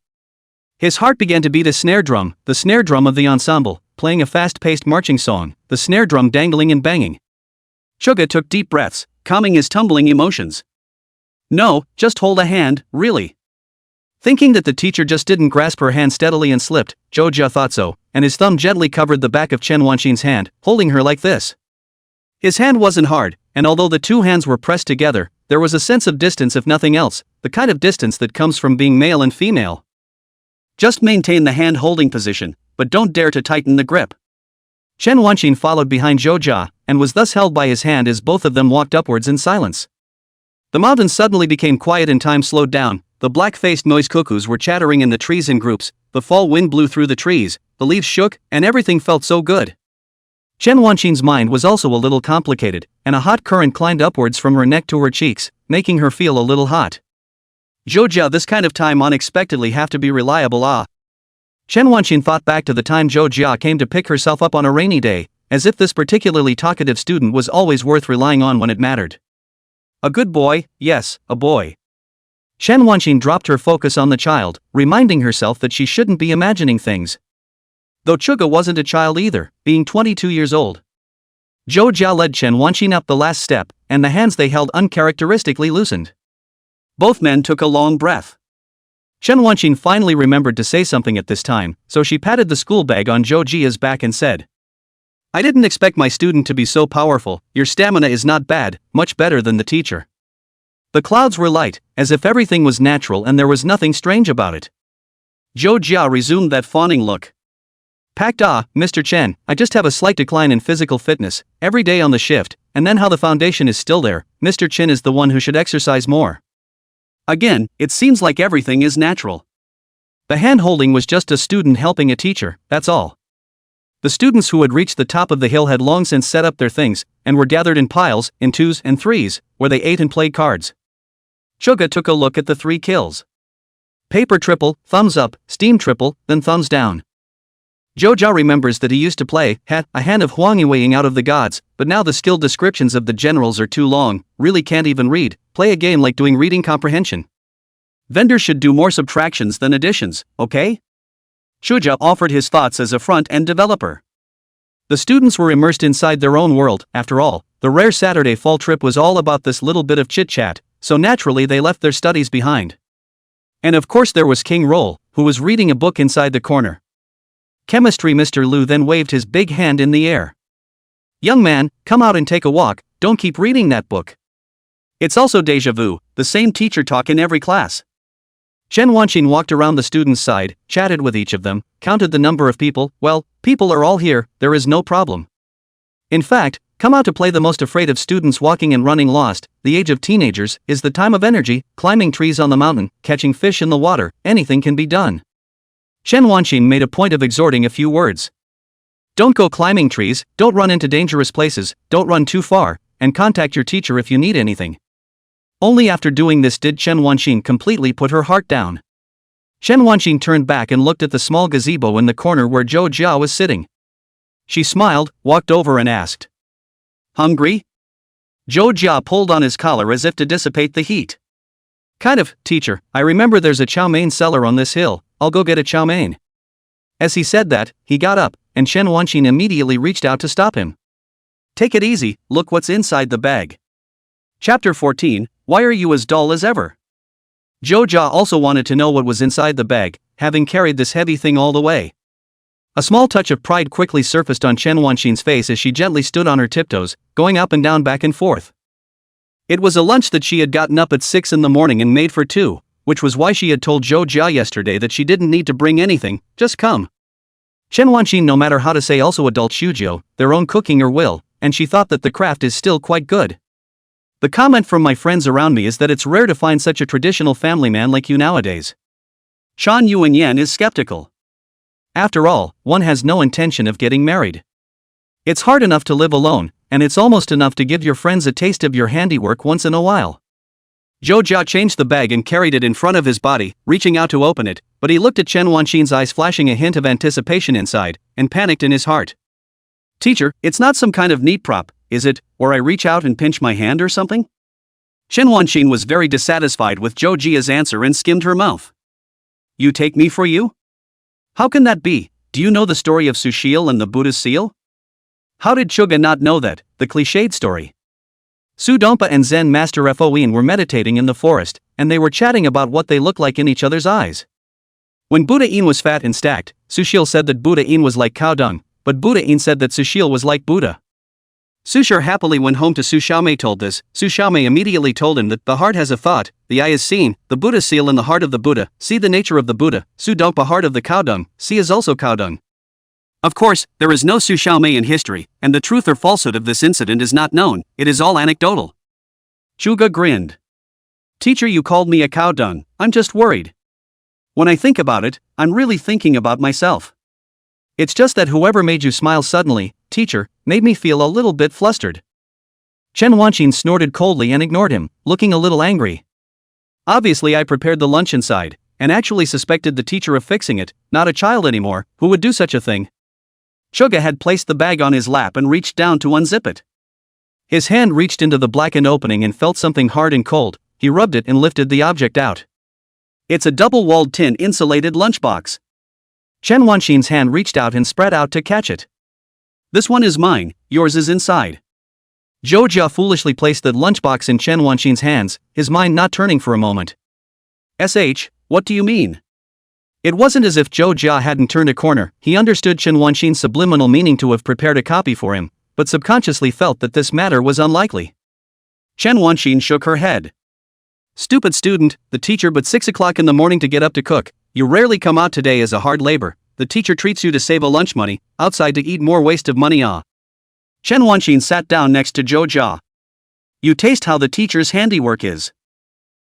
[SPEAKER 1] His heart began to beat a snare drum, the snare drum of the ensemble, playing a fast-paced marching song, the snare drum dangling and banging. Chuga took deep breaths, calming his tumbling emotions. No, just hold a hand, really. Thinking that the teacher just didn't grasp her hand steadily and slipped, Zhou Jia thought so, and his thumb gently covered the back of Chen Wanxin's hand, holding her like this. His hand wasn't hard, and although the 2 hands were pressed together, there was a sense of distance if nothing else, the kind of distance that comes from being male and female. Just maintain the hand-holding position, but don't dare to tighten the grip. Chen Wanxin followed behind Zhou Jia, and was thus held by his hand as both of them walked upwards in silence. The mountain suddenly became quiet and time slowed down. The black-faced noise cuckoos were chattering in the trees in groups, the fall wind blew through the trees, the leaves shook, and everything felt so good. Chen Wanxin's mind was also a little complicated, and a hot current climbed upwards from her neck to her cheeks, making her feel a little hot. Zhou Jia, this kind of time unexpectedly have to be reliable. Chen Wanxin thought back to the time Zhou Jia came to pick herself up on a rainy day, as if this particularly talkative student was always worth relying on when it mattered. A good boy, yes, a boy. Shen Wanqing dropped her focus on the child, reminding herself that she shouldn't be imagining things. Though Chuga wasn't a child either, being 22 years old. Zhou Jia led Shen Wanqing up the last step, and the hands they held uncharacteristically loosened. Both men took a long breath. Shen Wanqing finally remembered to say something at this time, so she patted the school bag on Zhou Jia's back and said, "I didn't expect my student to be so powerful. Your stamina is not bad, much better than the teacher." The clouds were light, as if everything was natural and there was nothing strange about it. Zhou Jia resumed that fawning look. "Packed Mr. Chen, I just have a slight decline in physical fitness, every day on the shift, and then how the foundation is still there. Mr. Chen is the one who should exercise more." Again, it seems like everything is natural. The hand-holding was just a student helping a teacher, that's all. The students who had reached the top of the hill had long since set up their things, and were gathered in piles, in 2s and 3s, where they ate and played cards. Chuga took a look at the 3 kills. Paper triple, thumbs up, steam triple, then thumbs down. Zhou Jia remembers that he used to play a hand of Huang Yuweiing out of the gods, but now the skill descriptions of the generals are too long, really can't even read, play a game like doing reading comprehension. Vendors should do more subtractions than additions, okay? Zhou offered his thoughts as a front-end developer. The students were immersed inside their own world, after all, the rare Saturday fall trip was all about this little bit of chit-chat, so naturally they left their studies behind. And of course there was King Roll, who was reading a book inside the corner. Chemistry Mr. Liu then waved his big hand in the air. "Young man, come out and take a walk, don't keep reading that book." It's also déjà vu, the same teacher talk in every class. Shen Wanqing walked around the students' side, chatted with each of them, counted the number of people. Well, people are all here, there is no problem. In fact, come out to play. The most afraid of students walking and running lost, the age of teenagers, is the time of energy, climbing trees on the mountain, catching fish in the water, anything can be done. Shen Wanqing made a point of exhorting a few words. Don't go climbing trees, don't run into dangerous places, don't run too far, and contact your teacher if you need anything. Only after doing this did Shen Wanqing completely put her heart down. Shen Wanqing turned back and looked at the small gazebo in the corner where Zhou Jia was sitting. She smiled, walked over and asked, "Hungry?" Zhou Jia pulled on his collar as if to dissipate the heat. "Kind of, teacher, I remember there's a chow mein cellar on this hill, I'll go get a chow mein." As he said that, he got up, and Shen Wanqing immediately reached out to stop him. "Take it easy, look what's inside the bag." Chapter 14, Why are you as dull as ever? Zhou Jia also wanted to know what was inside the bag, having carried this heavy thing all the way. A small touch of pride quickly surfaced on Shen Wanqing's face as she gently stood on her tiptoes, going up and down back and forth. It was a lunch that she had gotten up at 6 in the morning and made for 2, which was why she had told Zhou Jia yesterday that she didn't need to bring anything, just come. Shen Wanqing, no matter how to say, also adult shujio, their own cooking or will, and she thought that the craft is still quite good. The comment from my friends around me is that it's rare to find such a traditional family man like you nowadays. Shan Yuanyan is skeptical. After all, one has no intention of getting married. It's hard enough to live alone, and it's almost enough to give your friends a taste of your handiwork once in a while. Zhou Jia changed the bag and carried it in front of his body, reaching out to open it, but he looked at Shen Wanqing's eyes, flashing a hint of anticipation inside, and panicked in his heart. "Teacher, it's not some kind of neat prop, is it, or I reach out and pinch my hand or something?" Shen Wanqing was very dissatisfied with Zhou Jia's answer and skimmed her mouth. "You take me for you? How can that be? Do you know the story of Sushil and the Buddha's seal?" How did Chuga not know that, the cliched story? Su Dompa and Zen Master Foin were meditating in the forest, and they were chatting about what they looked like in each other's eyes. When Buddha In was fat and stacked, Sushil said that Buddha In was like cow dung, but Buddha In said that Sushil was like Buddha. Sushir happily went home to Su Xiaomei. Told this, Su Xiaomei immediately told him that the heart has a thought, the eye is seen, the Buddha seal in the heart of the Buddha, see the nature of the Buddha, Su Dompa heart of the cow dung, see is also cow dung. Of course, there is no Su Xiaomei in history, and the truth or falsehood of this incident is not known, it is all anecdotal. Chuga grinned. "Teacher, you called me a cow dung, I'm just worried. When I think about it, I'm really thinking about myself. It's just that whoever made you smile suddenly, teacher, made me feel a little bit flustered." Shen Wanqing snorted coldly and ignored him, looking a little angry. "Obviously I prepared the lunch inside, and actually suspected the teacher of fixing it, not a child anymore, who would do such a thing." Chuga had placed the bag on his lap and reached down to unzip it. His hand reached into the blackened opening and felt something hard and cold, he rubbed it and lifted the object out. It's a double-walled tin insulated lunchbox. Chen Wanxin's hand reached out and spread out to catch it. This one is mine, yours is inside. Zhou Jia foolishly placed the lunchbox in Chen Wanxin's hands, his mind not turning for a moment. What do you mean? It wasn't as if Zhou Jia hadn't turned a corner. He understood Chen Wanxin's subliminal meaning to have prepared a copy for him, but subconsciously felt that this matter was unlikely. Chen Wanxin shook her head. Stupid student, the teacher but 6 o'clock in the morning to get up to cook. You rarely come out today as a hard labor. The teacher treats you to save a lunch money, outside to eat more waste of money. Chen Wanxin sat down next to Zhou Jia. You taste how the teacher's handiwork is.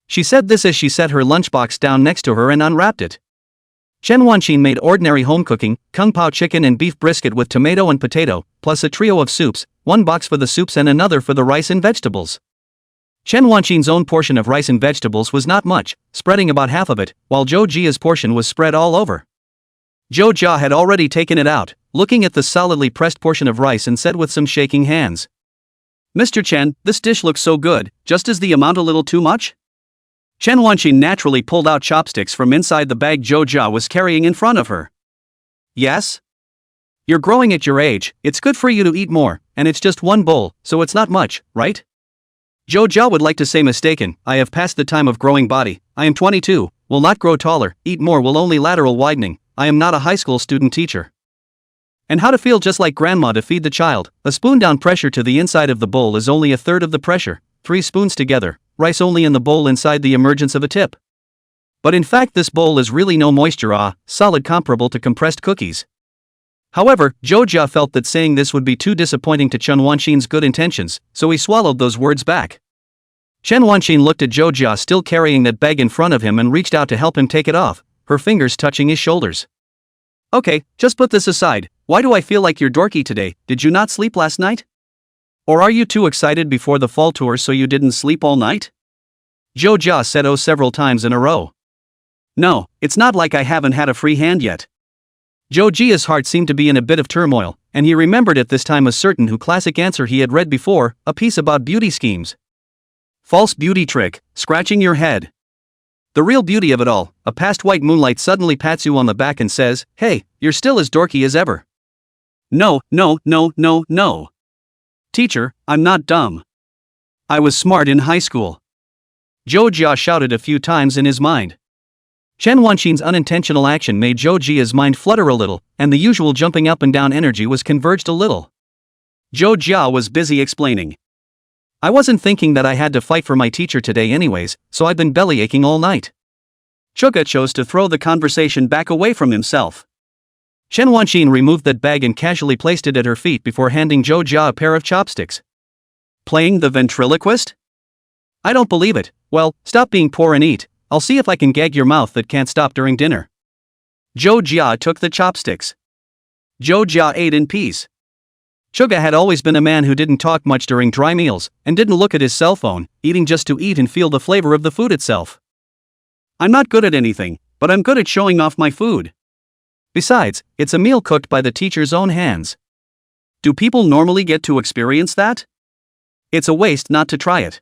[SPEAKER 1] She said this as she set her lunchbox down next to her and unwrapped it. Chen Wanxin made ordinary home cooking, kung pao chicken and beef brisket with tomato and potato, plus a trio of soups, one box for the soups and another for the rice and vegetables. Chen Wanxin's own portion of rice and vegetables was not much, spreading about half of it, while Zhou Jia's portion was spread all over. Zhou Jia had already taken it out, looking at the solidly pressed portion of rice and said with some shaking hands. Mr. Chen, this dish looks so good, just is the amount a little too much? Chen Wanxin naturally pulled out chopsticks from inside the bag Zhou Jia was carrying in front of her. Yes? You're growing at your age, it's good for you to eat more, and it's just one bowl, so it's not much, right? Zhou Jia would like to say mistaken, I have passed the time of growing body, I am 22, will not grow taller, eat more will only lateral widening, I am not a high school student teacher. And how to feel just like grandma to feed the child, a spoon down pressure to the inside of the bowl is only a third of the pressure, 3 spoons together, rice only in the bowl inside the emergence of a tip. But in fact this bowl is really no moisture, solid comparable to compressed cookies. However, Zhou Jia felt that saying this would be too disappointing to Chen Wanxin's good intentions, so he swallowed those words back. Chen Wanxin looked at Zhou Jia still carrying that bag in front of him and reached out to help him take it off, her fingers touching his shoulders. Okay, just put this aside, why do I feel like you're dorky today, did you not sleep last night? Or are you too excited before the fall tour so you didn't sleep all night? Zhou Jia said oh several times in a row. No, it's not like I haven't had a free hand yet. Zhou Jia's heart seemed to be in a bit of turmoil, and he remembered at this time a certain classic answer he had read before, a piece about beauty schemes. False beauty trick, scratching your head. The real beauty of it all, a past white moonlight suddenly pats you on the back and says, hey, you're still as dorky as ever. No. Teacher, I'm not dumb. I was smart in high school. Zhou Jia shouted a few times in his mind. Chen Wanxin's unintentional action made Zhou Jia's mind flutter a little, and the usual jumping up and down energy was converged a little. Zhou Jia was busy explaining. I wasn't thinking that I had to fight for my teacher today anyways, so I've been bellyaching all night. Chuka chose to throw the conversation back away from himself. Chen Wanxin removed that bag and casually placed it at her feet before handing Zhou Jia a pair of chopsticks. Playing the ventriloquist? I don't believe it. Well, stop being poor and eat. I'll see if I can gag your mouth that can't stop during dinner. Zhou Jia took the chopsticks. Zhou Jia ate in peace. Chuga had always been a man who didn't talk much during dry meals, and didn't look at his cell phone, eating just to eat and feel the flavor of the food itself. I'm not good at anything, but I'm good at showing off my food. Besides, it's a meal cooked by the teacher's own hands. Do people normally get to experience that? It's a waste not to try it.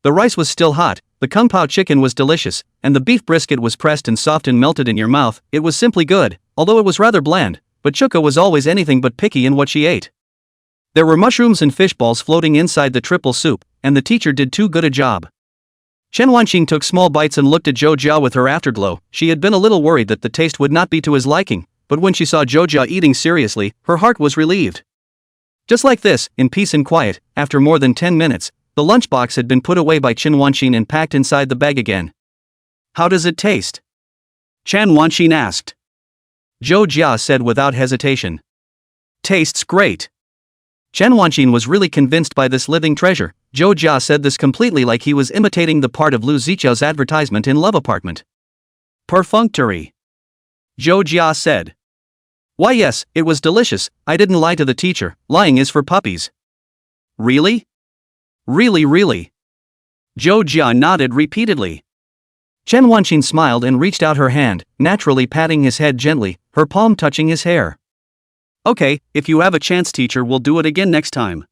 [SPEAKER 1] The rice was still hot, the kung pao chicken was delicious, and the beef brisket was pressed and soft and melted in your mouth. It was simply good, although it was rather bland, but Chuka was always anything but picky in what she ate. There were mushrooms and fish balls floating inside the triple soup, and the teacher did too good a job. Chen Wanxin took small bites and looked at Zhou Jia with her afterglow. She had been a little worried that the taste would not be to his liking, but when she saw Zhou Jia eating seriously, her heart was relieved. Just like this, in peace and quiet, after more than 10 minutes, the lunchbox had been put away by Chen Wanxin and packed inside the bag again. How does it taste? Chen Wanxin asked. Zhou Jia said without hesitation. Tastes great. Chen Wanxin was really convinced by this living treasure. Zhou Jia said this completely like he was imitating the part of Lu Ziqiao's advertisement in Love Apartment. Perfunctory. Zhou Jia said. Why yes, it was delicious, I didn't lie to the teacher, lying is for puppies. Really? Really? Zhou Jia nodded repeatedly. Chen Wanxin smiled and reached out her hand, naturally patting his head gently, her palm touching his hair. Okay, if you have a chance teacher we'll do it again next time.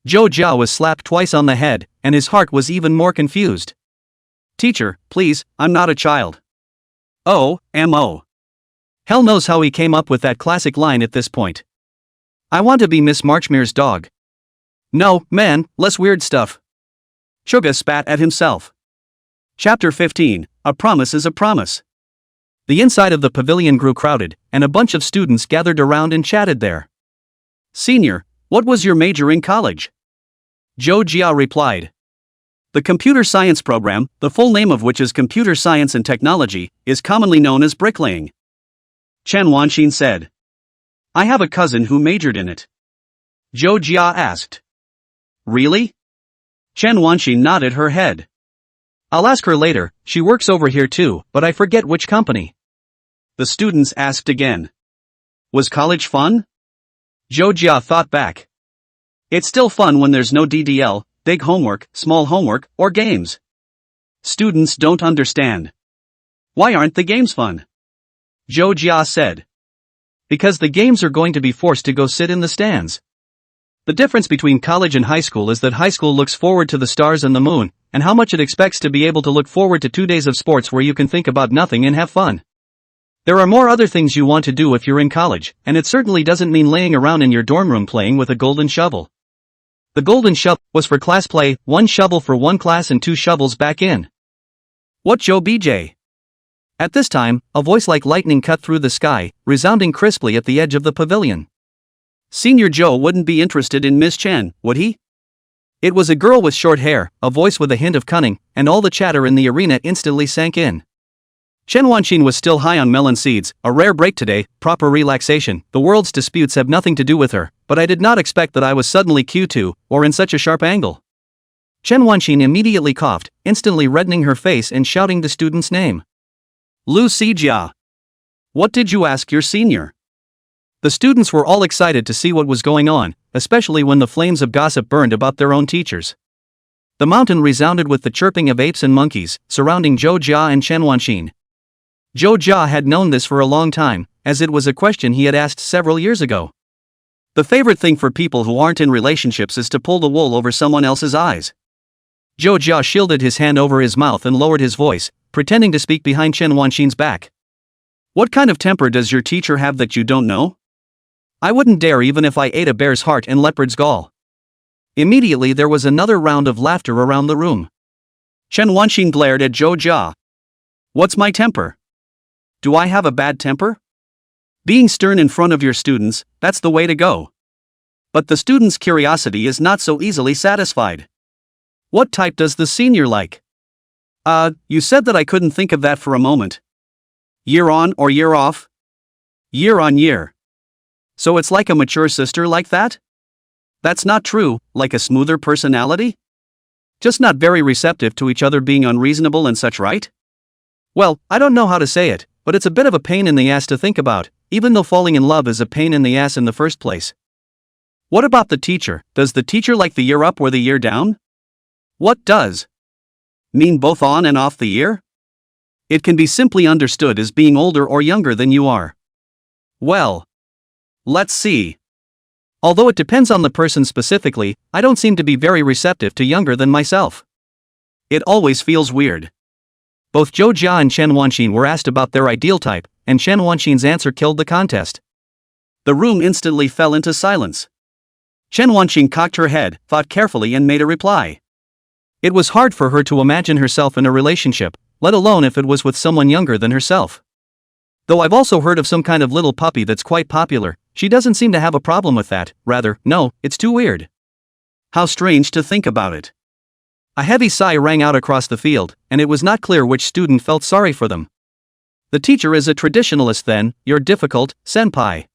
[SPEAKER 1] Zhou Jia was slapped twice on the head, and his heart was even more confused. Teacher, please, I'm not a child. Oh, M.O. Hell knows how he came up with that classic line at this point. I want to be Miss Marchmere's dog. No, man, less weird stuff. Suga spat at himself. Chapter 15, A Promise is a Promise. The inside of the pavilion grew crowded, and a bunch of students gathered around and chatted there. Senior, what was your major in college? Zhou Jia replied. The computer science program, the full name of which is Computer Science and Technology, is commonly known as bricklaying. Chen Wanxin said. I have a cousin who majored in it. Zhou Jia asked. Really? Chen Wanxin nodded her head. I'll ask her later, she works over here too, but I forget which company. The students asked again. Was college fun? Zhou Jia thought back. It's still fun when there's no DDL, big homework, small homework, or games. Students don't understand. Why aren't the games fun? Zhou Jia said. Because the games are going to be forced to go sit in the stands. The difference between college and high school is that high school looks forward to the stars and the moon, and how much it expects to be able to look forward to 2 days of sports where you can think about nothing and have fun. There are more other things you want to do if you're in college, and it certainly doesn't mean laying around in your dorm room playing with a golden shovel. The golden shovel was for class play, 1 shovel for 1 class and 2 shovels back in. What Joe BJ? At this time, a voice like lightning cut through the sky, resounding crisply at the edge of the pavilion. Senior Joe wouldn't be interested in Miss Chen, would he? It was a girl with short hair, a voice with a hint of cunning, and all the chatter in the arena instantly sank in. Chen Wanxin was still high on melon seeds, a rare break today, proper relaxation, the world's disputes have nothing to do with her, but I did not expect that I was suddenly Q2, or in such a sharp angle. Chen Wanxin immediately coughed, instantly reddening her face and shouting the student's name. Lu Sijia. What did you ask your senior? The students were all excited to see what was going on, especially when the flames of gossip burned about their own teachers. The mountain resounded with the chirping of apes and monkeys, surrounding Zhou Jia and Chen Wanxin. Zhou Jia had known this for a long time, as it was a question he had asked several years ago. The favorite thing for people who aren't in relationships is to pull the wool over someone else's eyes. Zhou Jia shielded his hand over his mouth and lowered his voice, pretending to speak behind Chen Wanxin's back. What kind of temper does your teacher have that you don't know? I wouldn't dare even if I ate a bear's heart and leopard's gall. Immediately there was another round of laughter around the room. Chen Wanxin glared at Zhou Jia. What's my temper? Do I have a bad temper? Being stern in front of your students, that's the way to go. But the student's curiosity is not so easily satisfied. What type does the senior like? You said that I couldn't think of that for a moment. Year on or year off? Year on year. So it's like a mature sister like that? That's not true, like a smoother personality? Just not very receptive to each other being unreasonable and such, right? Well, I don't know how to say it, but it's a bit of a pain in the ass to think about, even though falling in love is a pain in the ass in the first place. What about the teacher? Does the teacher like the year up or the year down? What does? Mean both on and off the year? It can be simply understood as being older or younger than you are. Well, let's see. Although it depends on the person specifically, I don't seem to be very receptive to younger than myself. It always feels weird. Both Zhou Jia and Chen Wanxin were asked about their ideal type, and Chen Wanxin's answer killed the contest. The room instantly fell into silence. Chen Wanxin cocked her head, thought carefully and made a reply. It was hard for her to imagine herself in a relationship, let alone if it was with someone younger than herself. Though I've also heard of some kind of little puppy that's quite popular, she doesn't seem to have a problem with that, rather, no, it's too weird. How strange to think about it. A heavy sigh rang out across the field, and it was not clear which student felt sorry for them. The teacher is a traditionalist then, you're difficult, senpai.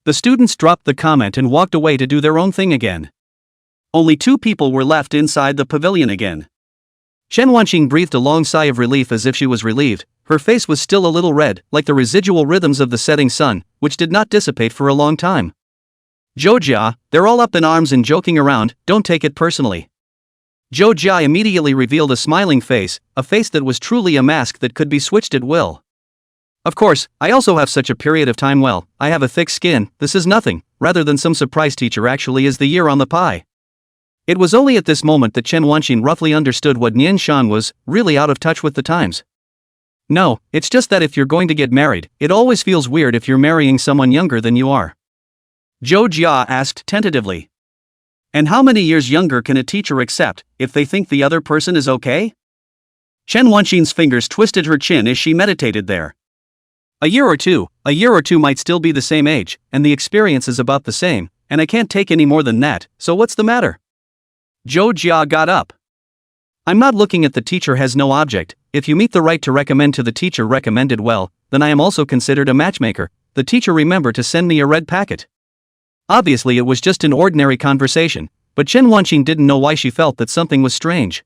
[SPEAKER 1] The students dropped the comment and walked away to do their own thing again. Only 2 people were left inside the pavilion again. Chen Wanxin breathed a long sigh of relief as if she was relieved. Her face was still a little red, like the residual rhythms of the setting sun, which did not dissipate for a long time. Zhou Jia, they're all up in arms and joking around, don't take it personally. Zhou Jia immediately revealed a smiling face, a face that was truly a mask that could be switched at will. Of course, I also have such a period of time. Well, I have a thick skin, this is nothing, rather than some surprise teacher actually is the year on the pie. It was only at this moment that Chen Wanxin roughly understood what Nian Shan was really out of touch with the times. No, it's just that if you're going to get married, it always feels weird if you're marrying someone younger than you are. Zhou Jia asked tentatively. And how many years younger can a teacher accept, if they think the other person is okay? Chen Wanxin's fingers twisted her chin as she meditated there. A year or two might still be the same age, and the experience is about the same, and I can't take any more than that, so what's the matter? Zhou Jia got up. I'm not looking at the teacher has no object. If you meet the right to recommend to the teacher recommended well, then I am also considered a matchmaker. The teacher remembered to send me a red packet. Obviously it was just an ordinary conversation, but Chen Wanxin didn't know why she felt that something was strange.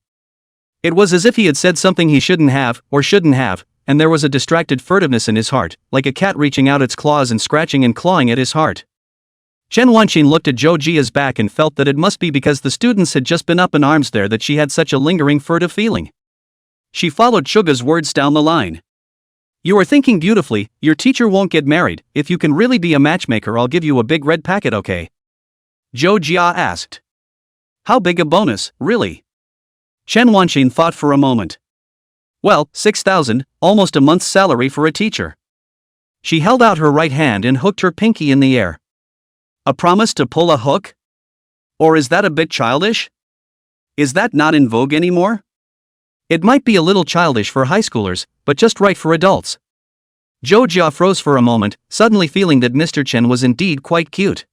[SPEAKER 1] It was as if he had said something he shouldn't have, and there was a distracted furtiveness in his heart, like a cat reaching out its claws and scratching and clawing at his heart. Chen Wanxin looked at Zhou Jia's back and felt that it must be because the students had just been up in arms there that she had such a lingering furtive feeling. She followed Suga's words down the line. You are thinking beautifully, your teacher won't get married. If you can really be a matchmaker, I'll give you a big red packet, okay? Zhou Jia asked. How big a bonus, really? Chen Wanxin thought for a moment. Well, 6,000, almost a month's salary for a teacher. She held out her right hand and hooked her pinky in the air. A promise to pull a hook? Or is that a bit childish? Is that not in vogue anymore? It might be a little childish for high schoolers, but just right for adults. Zhou Jia froze for a moment, suddenly feeling that Mr. Chen was indeed quite cute.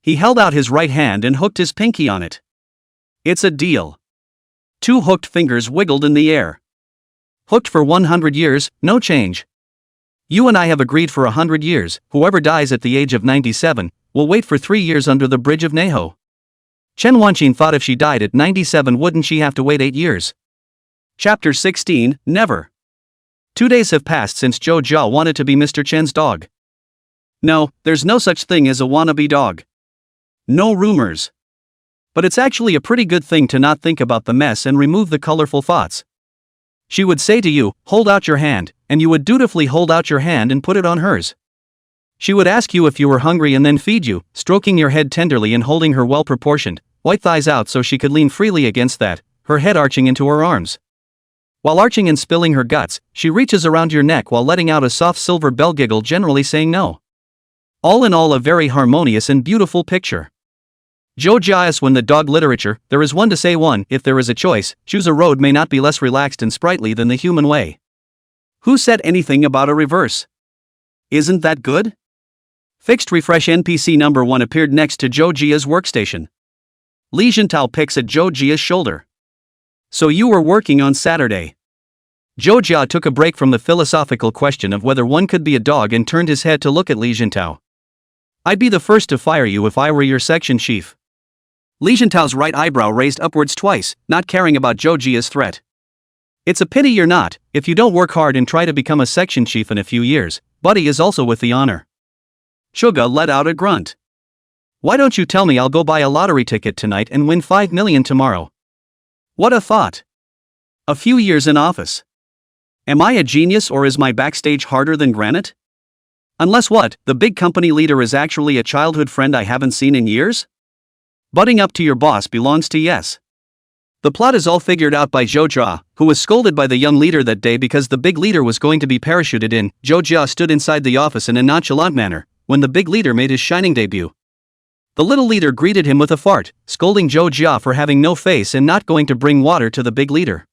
[SPEAKER 1] He held out his right hand and hooked his pinky on it. It's a deal. Two hooked fingers wiggled in the air. Hooked for 100 years, no change. You and I have agreed for 100 years, whoever dies at the age of 97, will wait for 3 years under the bridge of Neho. Chen Wanxin thought if she died at 97 wouldn't she have to wait 8 years? Chapter 16, Never. 2 days have passed since Zhou Jia wanted to be Mr. Chen's dog. No, there's no such thing as a wannabe dog. No rumors. But it's actually a pretty good thing to not think about the mess and remove the colorful thoughts. She would say to you, hold out your hand, and you would dutifully hold out your hand and put it on hers. She would ask you if you were hungry and then feed you, stroking your head tenderly and holding her well-proportioned, white thighs out so she could lean freely against that, her head arching into her arms. While arching and spilling her guts, she reaches around your neck while letting out a soft silver bell giggle, generally saying no. All in all, a very harmonious and beautiful picture. Zhou Jia's when the dog literature, there is one to say one, if there is a choice, choose a road may not be less relaxed and sprightly than the human way. Who said anything about a reverse? Isn't that good? Fixed refresh NPC number 1 appeared next to Zhou Jia's workstation. Li Jintao picks at Zhou Jia's shoulder. So you were working on Saturday. Zhou Jia took a break from the philosophical question of whether one could be a dog and turned his head to look at Li Jintao. I'd be the first to fire you if I were your section chief. Li Jintao's right eyebrow raised upwards twice, not caring about Zhou Jia's threat. It's a pity you're not. If you don't work hard and try to become a section chief in a few years, Buddy is also with the honor. Suga let out a grunt. Why don't you tell me I'll go buy a lottery ticket tonight and win 5 million tomorrow? What a thought. A few years in office. Am I a genius or is my backstage harder than granite? Unless what, the big company leader is actually a childhood friend I haven't seen in years? Butting up to your boss belongs to yes. The plot is all figured out by Zhou Jia, who was scolded by the young leader that day because the big leader was going to be parachuted in. Zhou Jia stood inside the office in a nonchalant manner when the big leader made his shining debut. The little leader greeted him with a fart, scolding Zhou Jia for having no face and not going to bring water to the big leader.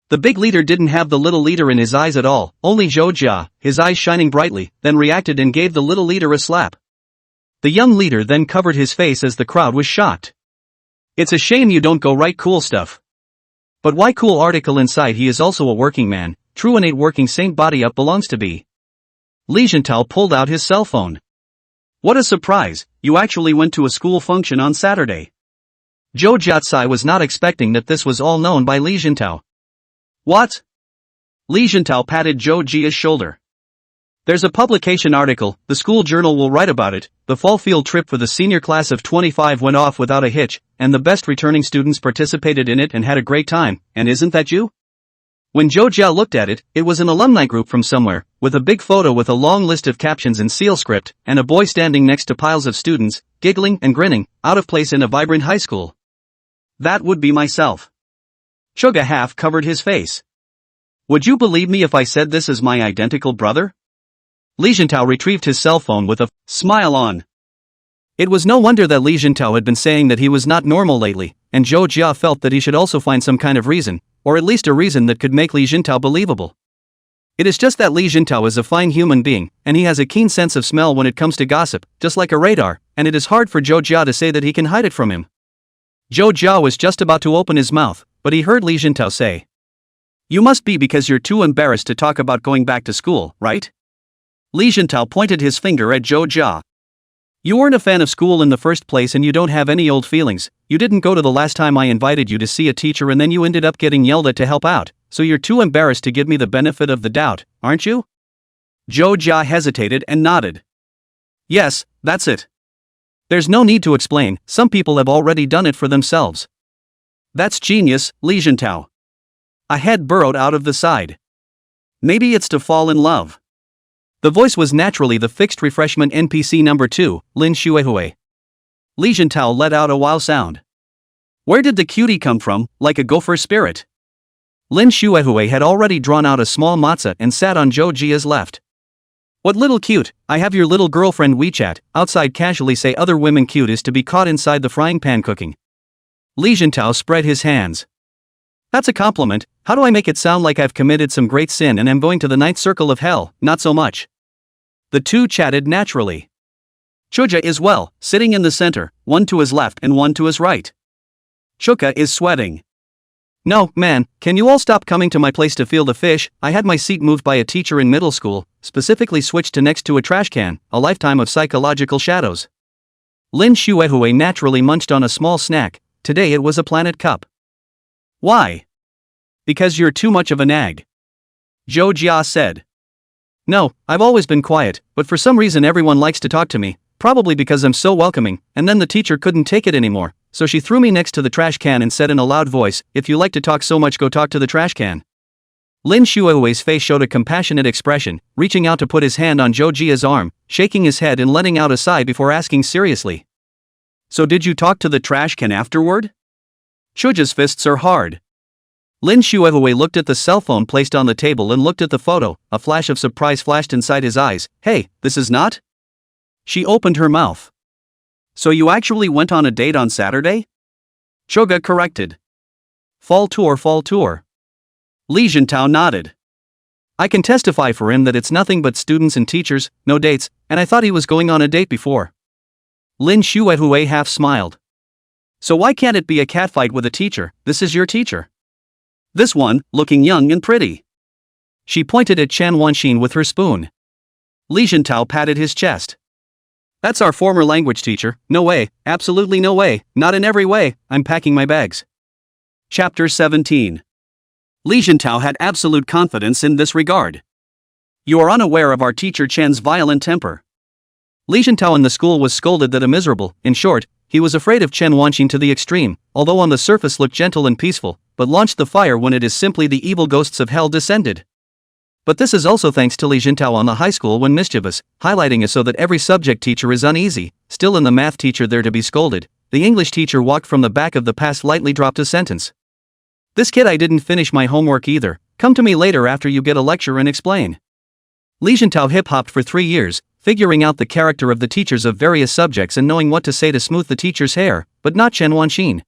[SPEAKER 1] The big leader didn't have the little leader in his eyes at all, only Zhou Jia, his eyes shining brightly, then reacted and gave the little leader a slap. The young leader then covered his face as the crowd was shocked. It's a shame you don't go write cool stuff. But why cool article inside he is also a working man, true and 8 working saint body up belongs to be. Li Jintao pulled out his cell phone. What a surprise, you actually went to a school function on Saturday. Zhou Jiatsai was not expecting that this was all known by Li Jintao. What? Li Jintao patted Zhou Jia's shoulder. There's a publication article, the school journal will write about it. The fall field trip for the senior class of 25 went off without a hitch, and the best returning students participated in it and had a great time, and isn't that you? When Zhou Jia looked at it, it was an alumni group from somewhere, with a big photo with a long list of captions in seal script, and a boy standing next to piles of students, giggling and grinning, out of place in a vibrant high school. That would be myself. Suga half covered his face. Would you believe me if I said this is my identical brother? Li Jintao retrieved his cell phone with a smile on. It was no wonder that Li Jintao had been saying that he was not normal lately, and Zhou Jia felt that he should also find some kind of reason, or at least a reason that could make Li Jintao believable. It is just that Li Jintao is a fine human being, and he has a keen sense of smell when it comes to gossip, just like a radar, and it is hard for Zhou Jia to say that he can hide it from him. Zhou Jia was just about to open his mouth, but he heard Li Jintao say, "You must be because you're too embarrassed to talk about going back to school, right?" Li Jintao pointed his finger at Zhou Jia. "You weren't a fan of school in the first place and you don't have any old feelings. You didn't go to the last time I invited you to see a teacher and then you ended up getting yelled at to help out, so you're too embarrassed to give me the benefit of the doubt, aren't you?" Zhou Jia hesitated and nodded. "Yes, that's it. There's no need to explain, some people have already done it for themselves." "That's genius, Li Jintao." A head burrowed out of the side. "Maybe it's to fall in love." The voice was naturally the fixed refreshment NPC number 2, Lin Xuehui. Li Jintao let out a wow sound. Where did the cutie come from, like a gopher spirit? Lin Xuehui had already drawn out a small matza and sat on Zhou Jia's left. "What little cute, I have your little girlfriend WeChat, outside casually say other women cute is to be caught inside the frying pan cooking." Li Jintao spread his hands. "That's a compliment, how do I make it sound like I've committed some great sin and am going to the ninth circle of hell? Not so much." The two chatted naturally. Chuja is well, sitting in the center, one to his left and one to his right. Chuka is sweating. "No, man, can you all stop coming to my place to feel the fish? I had my seat moved by a teacher in middle school, specifically switched to next to a trash can, a lifetime of psychological shadows." Lin Xuehui naturally munched on a small snack. Today it was a Planet Cup. "Why?" "Because you're too much of a nag," Zhou Jia said. "No, I've always been quiet, but for some reason everyone likes to talk to me, probably because I'm so welcoming, and then the teacher couldn't take it anymore, so she threw me next to the trash can and said in a loud voice, 'If you like to talk so much, go talk to the trash can.'" Lin Xuehui's face showed a compassionate expression, reaching out to put his hand on Zhou Jia's arm, shaking his head and letting out a sigh before asking seriously, "So did you talk to the trash can afterward?" Chuja's fists are hard. Lin Xuehui looked at the cell phone placed on the table and looked at the photo, a flash of surprise flashed inside his eyes. "Hey, this is not?" She opened her mouth. "So you actually went on a date on Saturday?" Chuga corrected. Fall tour. Li Jintao nodded. "I can testify for him that it's nothing but students and teachers, no dates, and I thought he was going on a date before." Lin Xuehui half smiled. "So why can't it be a catfight with a teacher? This is your teacher. This one, looking young and pretty." She pointed at Chen Wanxin with her spoon. Li Jintao patted his chest. "That's our former language teacher. No way, absolutely no way, not in every way, I'm packing my bags." Chapter 17. Li Jintao had absolute confidence in this regard. "You are unaware of our teacher Chen's violent temper." Li Jintao in the school was scolded that a miserable, in short, he was afraid of Chen Wanxin to the extreme, although on the surface looked gentle and peaceful, but launched the fire when it is simply the evil ghosts of hell descended. But this is also thanks to Li Jintao on the high school when mischievous, highlighting it so that every subject teacher is uneasy. Still in the math teacher there to be scolded, the English teacher walked from the back of the past lightly dropped a sentence. "This kid, I didn't finish my homework either, come to me later after you get a lecture and explain." Li Jintao hip-hopped for 3 years, figuring out the character of the teachers of various subjects and knowing what to say to smooth the teacher's hair, but not Chen Wanxin.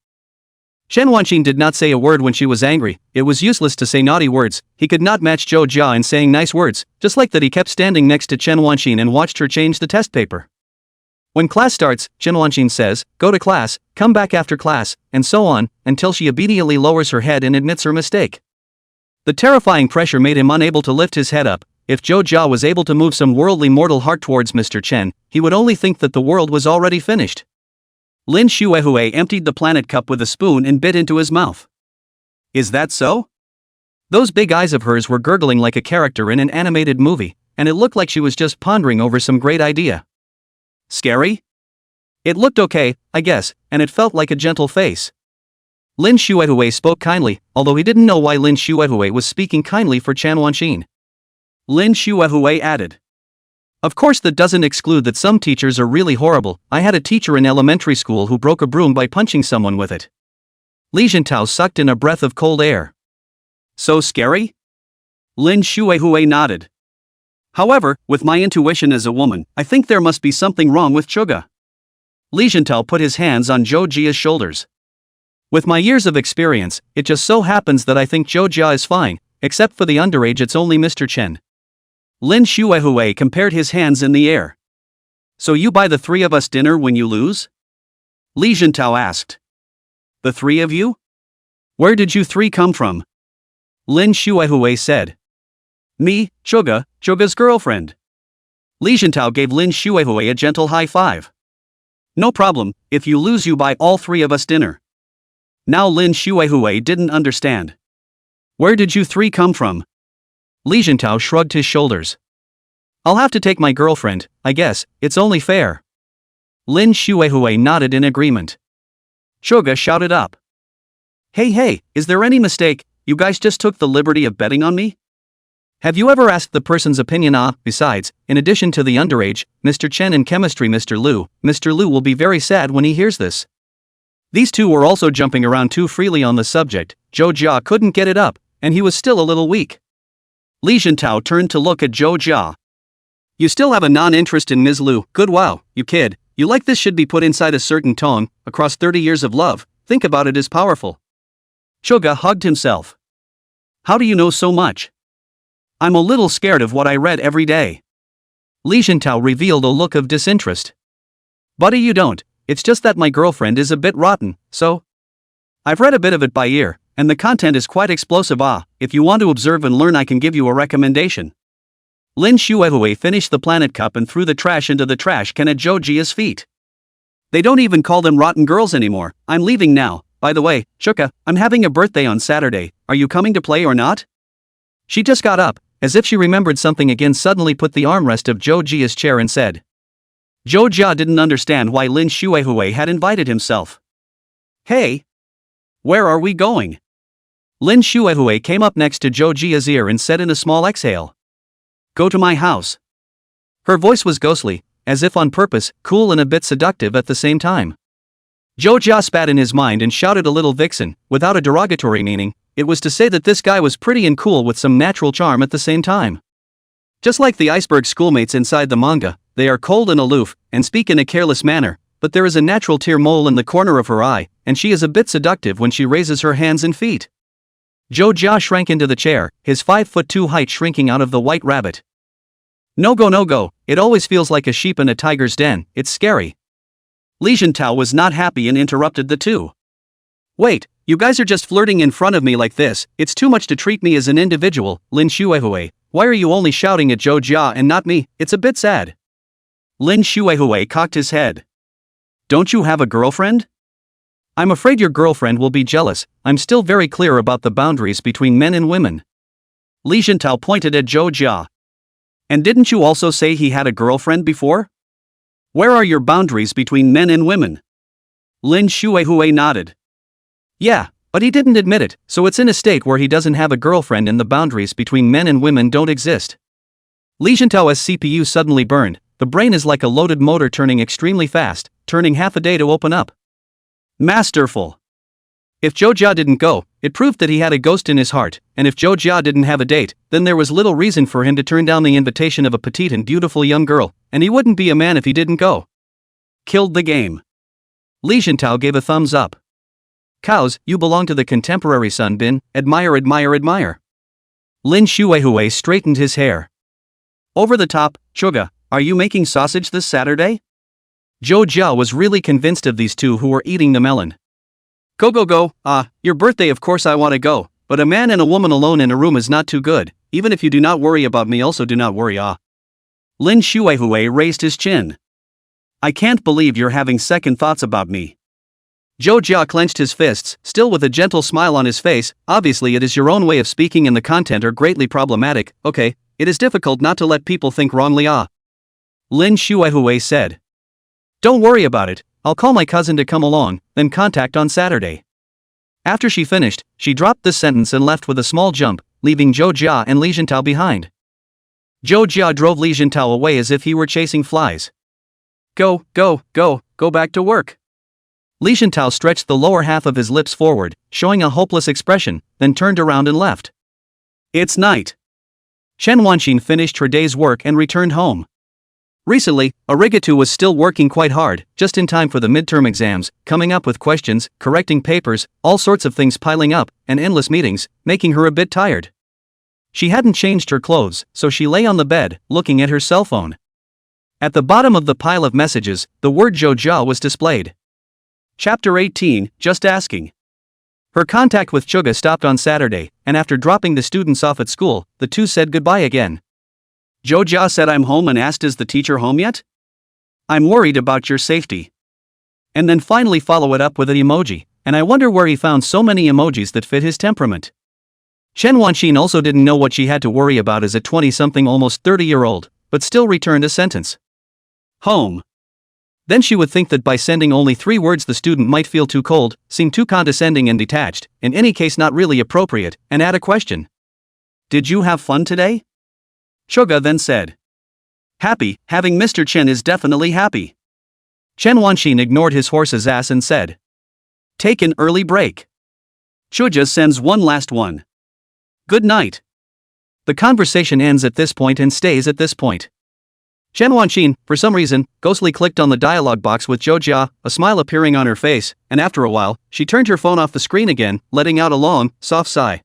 [SPEAKER 1] Chen Wanxin did not say a word when she was angry. It was useless to say naughty words. He could not match Zhou Jia in saying nice words, just like that he kept standing next to Chen Wanxin and watched her change the test paper. When class starts, Chen Wanxin says, "Go to class, come back after class," and so on, until she obediently lowers her head and admits her mistake. The terrifying pressure made him unable to lift his head up. If Zhou Jia was able to move some worldly mortal heart towards Mr. Chen, he would only think that the world was already finished. Lin Xuehui emptied the Planet Cup with a spoon and bit into his mouth. "Is that so?" Those big eyes of hers were gurgling like a character in an animated movie, and it looked like she was just pondering over some great idea. "Scary?" "It looked okay, I guess, and it felt like a gentle face." Lin Xuehui spoke kindly, although he didn't know why Lin Xuehui was speaking kindly for Chen Wanxin. Lin Xuehui added, "Of course that doesn't exclude that some teachers are really horrible. I had a teacher in elementary school who broke a broom by punching someone with it." Li Jintao sucked in a breath of cold air. So scary? Lin Shuehui nodded. However, with my intuition as a woman, I think there must be something wrong with Chuga. Li Jintao put his hands on Zhou Jia's shoulders. With my years of experience, it just so happens that I think Zhou Jia is fine, except for the underage it's only Mr. Chen. Lin Shuehui compared his hands in the air. So you buy the three of us dinner when you lose? Li Jintao asked. The three of you? Where did you three come from? Lin Shuehui said. Me, Chuga's girlfriend. Li Jintao gave Lin Shuehui a gentle high five. No problem, if you lose you buy all three of us dinner. Now Lin Shuehui didn't understand. Where did you three come from? Li Jintao shrugged his shoulders. I'll have to take my girlfriend, I guess, it's only fair. Lin Shuehui nodded in agreement. Chuga shouted up. Hey, is there any mistake? You guys just took the liberty of betting on me? Have you ever asked the person's opinion? Besides, in addition to the underage, Mr. Chen in chemistry, Mr. Lu will be very sad when he hears this. These two were also jumping around too freely on the subject. Zhou Jia couldn't get it up, and he was still a little weak. Li Jintao turned to look at Zhou Jia. You still have a non-interest in Ms. Lu. Good, wow, you kid. You like this should be put inside a certain tone, across 30 years of love. Think about it as powerful. Chuga hugged himself. How do you know so much? I'm a little scared of what I read every day. Li Jintao revealed a look of disinterest. Buddy, you don't, it's just that my girlfriend is a bit rotten, so? I've read a bit of it by ear, and the content is quite explosive. If you want to observe and learn, I can give you a recommendation. Lin Shuehui finished the planet cup and threw the trash into the trash can at Zhou Jia's feet. They don't even call them rotten girls anymore. I'm leaving now. By the way, Chuga, I'm having a birthday on Saturday. Are you coming to play or not? She just got up, as if she remembered something again, suddenly put the armrest of Zhou Jia's chair and said. Zhou Jia didn't understand why Lin Shuehui had invited himself. Hey! Where are we going? Lin Shuehui came up next to Zhou Jia's ear and said in a small exhale. Go to my house. Her voice was ghostly, as if on purpose, cool and a bit seductive at the same time. Zhou Jia spat in his mind and shouted a little vixen, without a derogatory meaning. It was to say that this guy was pretty and cool with some natural charm at the same time. Just like the iceberg schoolmates inside the manga, they are cold and aloof, and speak in a careless manner, but there is a natural tear mole in the corner of her eye, and she is a bit seductive when she raises her hands and feet. Zhou Jia shrank into the chair, his 5'2" height shrinking out of the white rabbit. No go, it always feels like a sheep in a tiger's den, it's scary. Li Jintao was not happy and interrupted the two. Wait, you guys are just flirting in front of me like this, it's too much to treat me as an individual. Lin Shuehui, why are you only shouting at Zhou Jia and not me? It's a bit sad. Lin Shuehui cocked his head. Don't you have a girlfriend? I'm afraid your girlfriend will be jealous. I'm still very clear about the boundaries between men and women. Li Jintao pointed at Zhou Jia. And didn't you also say he had a girlfriend before? Where are your boundaries between men and women? Lin Shuehui nodded. Yeah, but he didn't admit it, so it's in a state where he doesn't have a girlfriend and the boundaries between men and women don't exist. Li Jintao's CPU suddenly burned. The brain is like a loaded motor turning extremely fast, turning half a day to open up. Masterful. If Zhou Jia didn't go, it proved that he had a ghost in his heart, and if Zhou Jia didn't have a date, then there was little reason for him to turn down the invitation of a petite and beautiful young girl, and he wouldn't be a man if he didn't go. Killed the game. Li Jintao gave a thumbs up. Cows, you belong to the contemporary Sun Bin, admire. Lin Shuehui straightened his hair. Over the top, Chuga, are you making sausage this Saturday? Zhou Jia was really convinced of these two who were eating the melon. Go, your birthday, of course I want to go, but a man and a woman alone in a room is not too good. Even if you do not worry about me, also do not worry. Lin Shuehui raised his chin. I can't believe you're having second thoughts about me. Zhou Jia clenched his fists, still with a gentle smile on his face. Obviously it is your own way of speaking and the content are greatly problematic. Okay, it is difficult not to let people think wrongly. Lin Shuehui said. Don't worry about it, I'll call my cousin to come along, then contact on Saturday. After she finished, she dropped this sentence and left with a small jump, leaving Zhou Jia and Li Jintao behind. Zhou Jia drove Li Jintao away as if he were chasing flies. Go back to work. Li Shintao stretched the lower half of his lips forward, showing a hopeless expression, then turned around and left. It's night. Chen Wanxin finished her day's work and returned home. Recently, Arigato was still working quite hard, just in time for the midterm exams, coming up with questions, correcting papers, all sorts of things piling up, and endless meetings, making her a bit tired. She hadn't changed her clothes, so she lay on the bed, looking at her cell phone. At the bottom of the pile of messages, the word Joja was displayed. Chapter 18, Just Asking. Her contact with Chuga stopped on Saturday, and after dropping the students off at school, the two said goodbye again. Joja said I'm home and asked is the teacher home yet? I'm worried about your safety. And then finally follow it up with an emoji, and I wonder where he found so many emojis that fit his temperament. Chen Wanxin also didn't know what she had to worry about as a 20-something almost 30-year-old, but still returned a sentence. Home. Then she would think that by sending only 3 words the student might feel too cold, seem too condescending and detached, in any case not really appropriate, and add a question. Did you have fun today? Chuga then said. Happy, having Mr. Chen is definitely happy. Chen Wanxin ignored his horse's ass and said. Take an early break. Chuga sends one last one. Good night. The conversation ends at this point and stays at this point. Chen Wanxin, for some reason, ghostly clicked on the dialogue box with Joja, a smile appearing on her face, and after a while, she turned her phone off the screen again, letting out a long, soft sigh.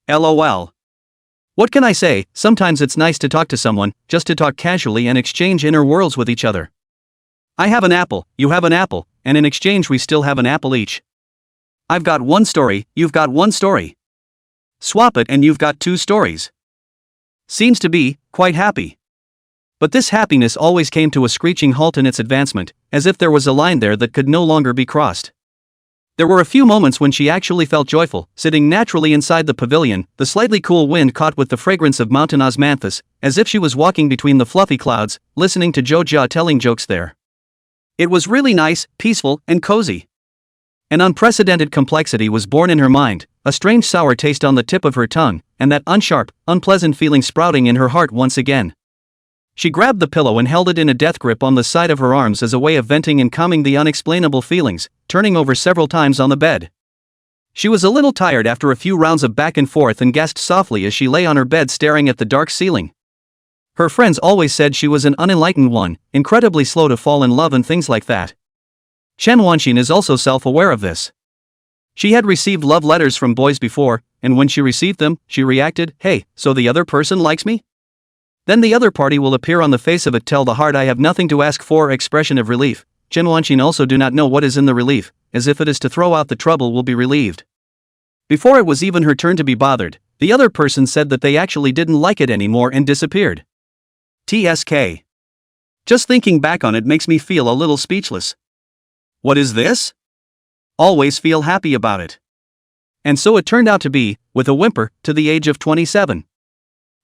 [SPEAKER 1] LOL. What can I say? Sometimes it's nice to talk to someone, just to talk casually and exchange inner worlds with each other. I have an apple, you have an apple, and in exchange we still have an apple each. I've got one story, you've got one story. Swap it and you've got 2 stories. Seems to be quite happy. But this happiness always came to a screeching halt in its advancement, as if there was a line there that could no longer be crossed. There were a few moments when she actually felt joyful, sitting naturally inside the pavilion, the slightly cool wind caught with the fragrance of mountain osmanthus, as if she was walking between the fluffy clouds, listening to Joja telling jokes there. It was really nice, peaceful, and cozy. An unprecedented complexity was born in her mind, a strange sour taste on the tip of her tongue, and that unsharp, unpleasant feeling sprouting in her heart once again. She grabbed the pillow and held it in a death grip on the side of her arms as a way of venting and calming the unexplainable feelings, turning over several times on the bed. She was a little tired after a few rounds of back and forth and gasped softly as she lay on her bed staring at the dark ceiling. Her friends always said she was an unenlightened one, incredibly slow to fall in love and things like that. Chen Wanxin is also self-aware of this. She had received love letters from boys before, and when she received them, she reacted, hey, so the other person likes me? Then the other party will appear on the face of it, tell the heart I have nothing to ask for, expression of relief. Chen Wanxin also do not know what is in the relief, as if it is to throw out the trouble will be relieved. Before it was even her turn to be bothered, the other person said that they actually didn't like it anymore and disappeared. TSK. Just thinking back on it makes me feel a little speechless. What is this? Always feel happy about it. And so it turned out to be, with a whimper, to the age of 27.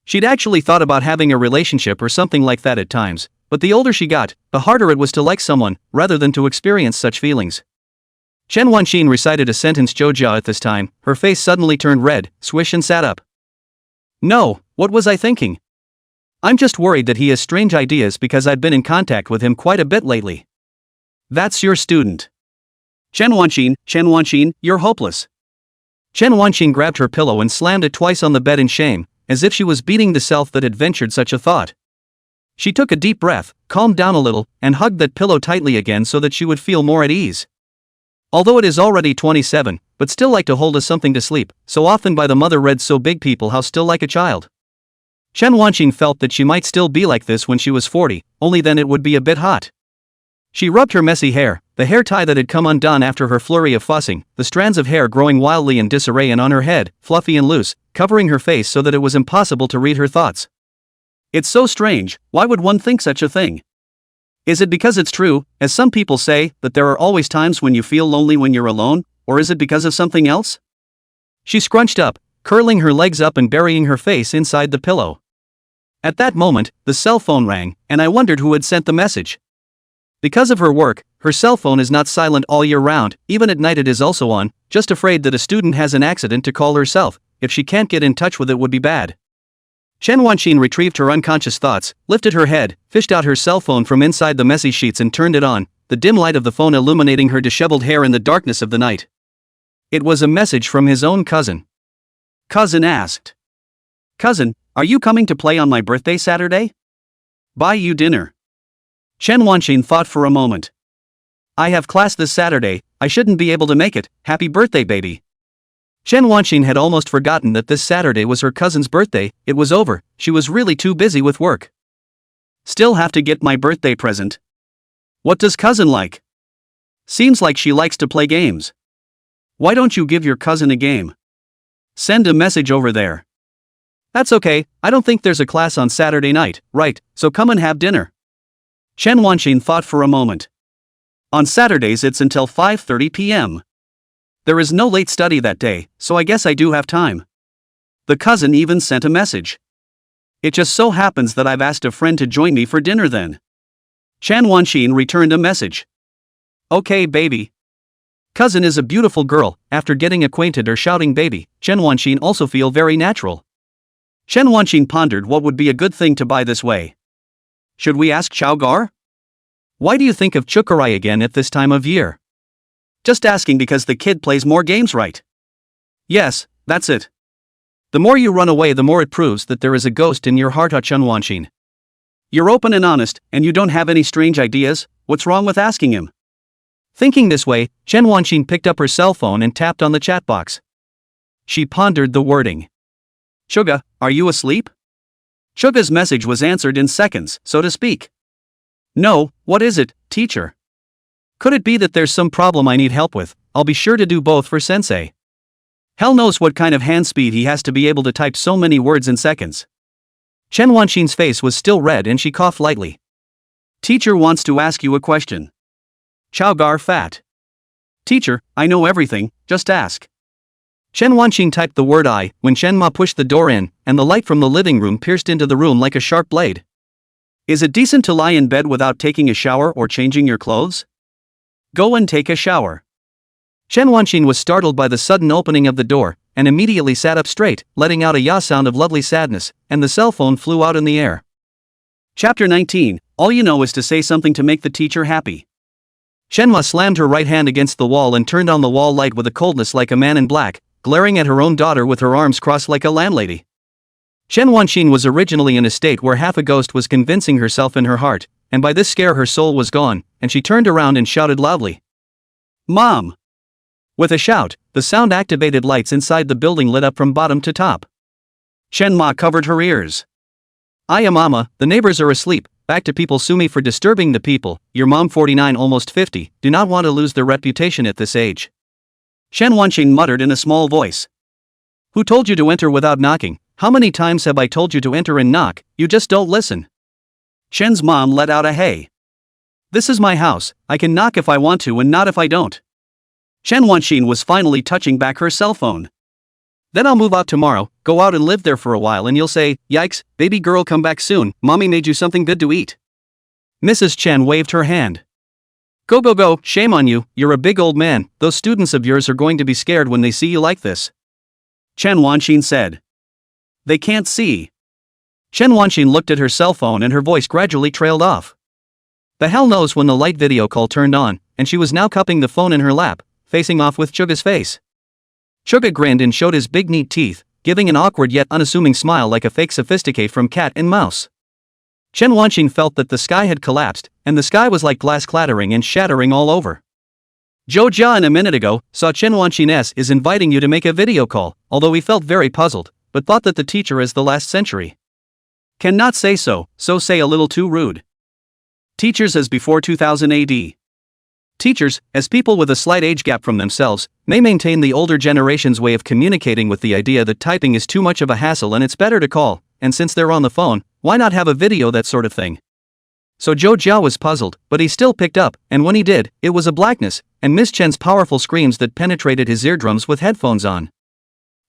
[SPEAKER 1] She'd actually thought about having a relationship or something like that at times, but the older she got, the harder it was to like someone, rather than to experience such feelings. Chen Wanxin recited a sentence Joja at this time, her face suddenly turned red, swish and sat up. No, what was I thinking? I'm just worried that he has strange ideas because I've been in contact with him quite a bit lately. That's your student. Chen Wanxin, you're hopeless. Chen Wanxin grabbed her pillow and slammed it twice on the bed in shame, as if she was beating the self that had ventured such a thought. She took a deep breath, calmed down a little, and hugged that pillow tightly again so that she would feel more at ease. Although it is already 27, but still like to hold us something to sleep, so often by the mother read so big people how still like a child. Chen Wanxin felt that she might still be like this when she was 40, only then it would be a bit hot. She rubbed her messy hair, the hair tie that had come undone after her flurry of fussing, the strands of hair growing wildly in disarray and on her head, fluffy and loose, covering her face so that it was impossible to read her thoughts. It's so strange, why would one think such a thing? Is it because it's true, as some people say, that there are always times when you feel lonely when you're alone, or is it because of something else? She scrunched up, curling her legs up and burying her face inside the pillow. At that moment, the cell phone rang, and I wondered who had sent the message. Because of her work, her cell phone is not silent all year round, even at night it is also on, just afraid that a student has an accident to call herself, if she can't get in touch with it would be bad. Chen Wanxin retrieved her unconscious thoughts, lifted her head, fished out her cell phone from inside the messy sheets and turned it on, the dim light of the phone illuminating her disheveled hair in the darkness of the night. It was a message from his own cousin. Cousin asked. Cousin, are you coming to play on my birthday Saturday? Buy you dinner. Chen Wanxin thought for a moment. I have class this Saturday, I shouldn't be able to make it, happy birthday baby. Chen Wanxin had almost forgotten that this Saturday was her cousin's birthday. It was over, she was really too busy with work. Still have to get my birthday present. What does cousin like? Seems like she likes to play games. Why don't you give your cousin a game? Send a message over there. That's okay, I don't think there's a class on Saturday night, right, so come and have dinner. Chen Wanxin thought for a moment. On Saturdays it's until 5:30 p.m. There is no late study that day, so I guess I do have time. The cousin even sent a message. It just so happens that I've asked a friend to join me for dinner then. Chen Wanxin returned a message. Okay baby. Cousin is a beautiful girl. After getting acquainted or shouting baby, Chen Wanxin also feel very natural. Chen Wanxin pondered what would be a good thing to buy this way. Should we ask Chao Gar? Why do you think of Chukurai again at this time of year? Just asking because the kid plays more games, right? Yes, that's it. The more you run away, the more it proves that there is a ghost in your heart, Chen Wanxin. You're open and honest, and you don't have any strange ideas. What's wrong with asking him? Thinking this way, Chen Wanxin picked up her cell phone and tapped on the chat box. She pondered the wording. Chuga, are you asleep? Chuga's message was answered in seconds, so to speak. No, what is it, teacher? Could it be that there's some problem I need help with? I'll be sure to do both for sensei. Hell knows what kind of hand speed he has to be able to type so many words in seconds. Chen Wanxin's face was still red and she coughed lightly. Teacher wants to ask you a question. Chao Gar fat. Teacher, I know everything, just ask. Chen Wanxin typed the word I when Chen Ma pushed the door in, and the light from the living room pierced into the room like a sharp blade. Is it decent to lie in bed without taking a shower or changing your clothes? Go and take a shower. Chen Wanxin was startled by the sudden opening of the door, and immediately sat up straight, letting out a ya sound of lovely sadness, and the cell phone flew out in the air. Chapter 19, all you know is to say something to make the teacher happy. Shenma slammed her right hand against the wall and turned on the wall light with a coldness like a man in black, glaring at her own daughter with her arms crossed like a landlady. Chen Wanxin was originally in a state where half a ghost was convincing herself in her heart, and by this scare her soul was gone, and she turned around and shouted loudly. Mom! With a shout, the sound-activated lights inside the building lit up from bottom to top. Chen Ma covered her ears. I am Mama, the neighbors are asleep, back to people sue me for disturbing the people, your mom 49 almost 50, do not want to lose their reputation at this age. Chen Wanxin muttered in a small voice. Who told you to enter without knocking? How many times have I told you to enter and knock, you just don't listen. Chen's mom let out a hey. This is my house, I can knock if I want to and not if I don't. Chen Wanxin was finally touching back her cell phone. Then I'll move out tomorrow, go out and live there for a while and you'll say, yikes, baby girl come back soon, mommy made you something good to eat. Mrs. Chen waved her hand. Go go go, shame on you, you're a big old man, those students of yours are going to be scared when they see you like this. Chen Wanxin said. They can't see. Chen Wanxin looked at her cell phone and her voice gradually trailed off. The hell knows when the light video call turned on, and she was now cupping the phone in her lap, facing off with Chuga's face. Chuga grinned and showed his big neat teeth, giving an awkward yet unassuming smile like a fake sophisticate from Cat and Mouse. Chen Wanxin felt that the sky had collapsed, and the sky was like glass clattering and shattering all over. Zhou Jia a minute ago saw Chen Wanxin is inviting you to make a video call, although he felt very puzzled, but thought that the teacher is the last century. Cannot say so say a little too rude. Teachers as before 2000 AD. Teachers, as people with a slight age gap from themselves, may maintain the older generation's way of communicating with the idea that typing is too much of a hassle and it's better to call, and since they're on the phone, why not have a video, that sort of thing. So Zhou Jia was puzzled, but he still picked up, and when he did, it was a blackness, and Miss Chen's powerful screams that penetrated his eardrums with headphones on.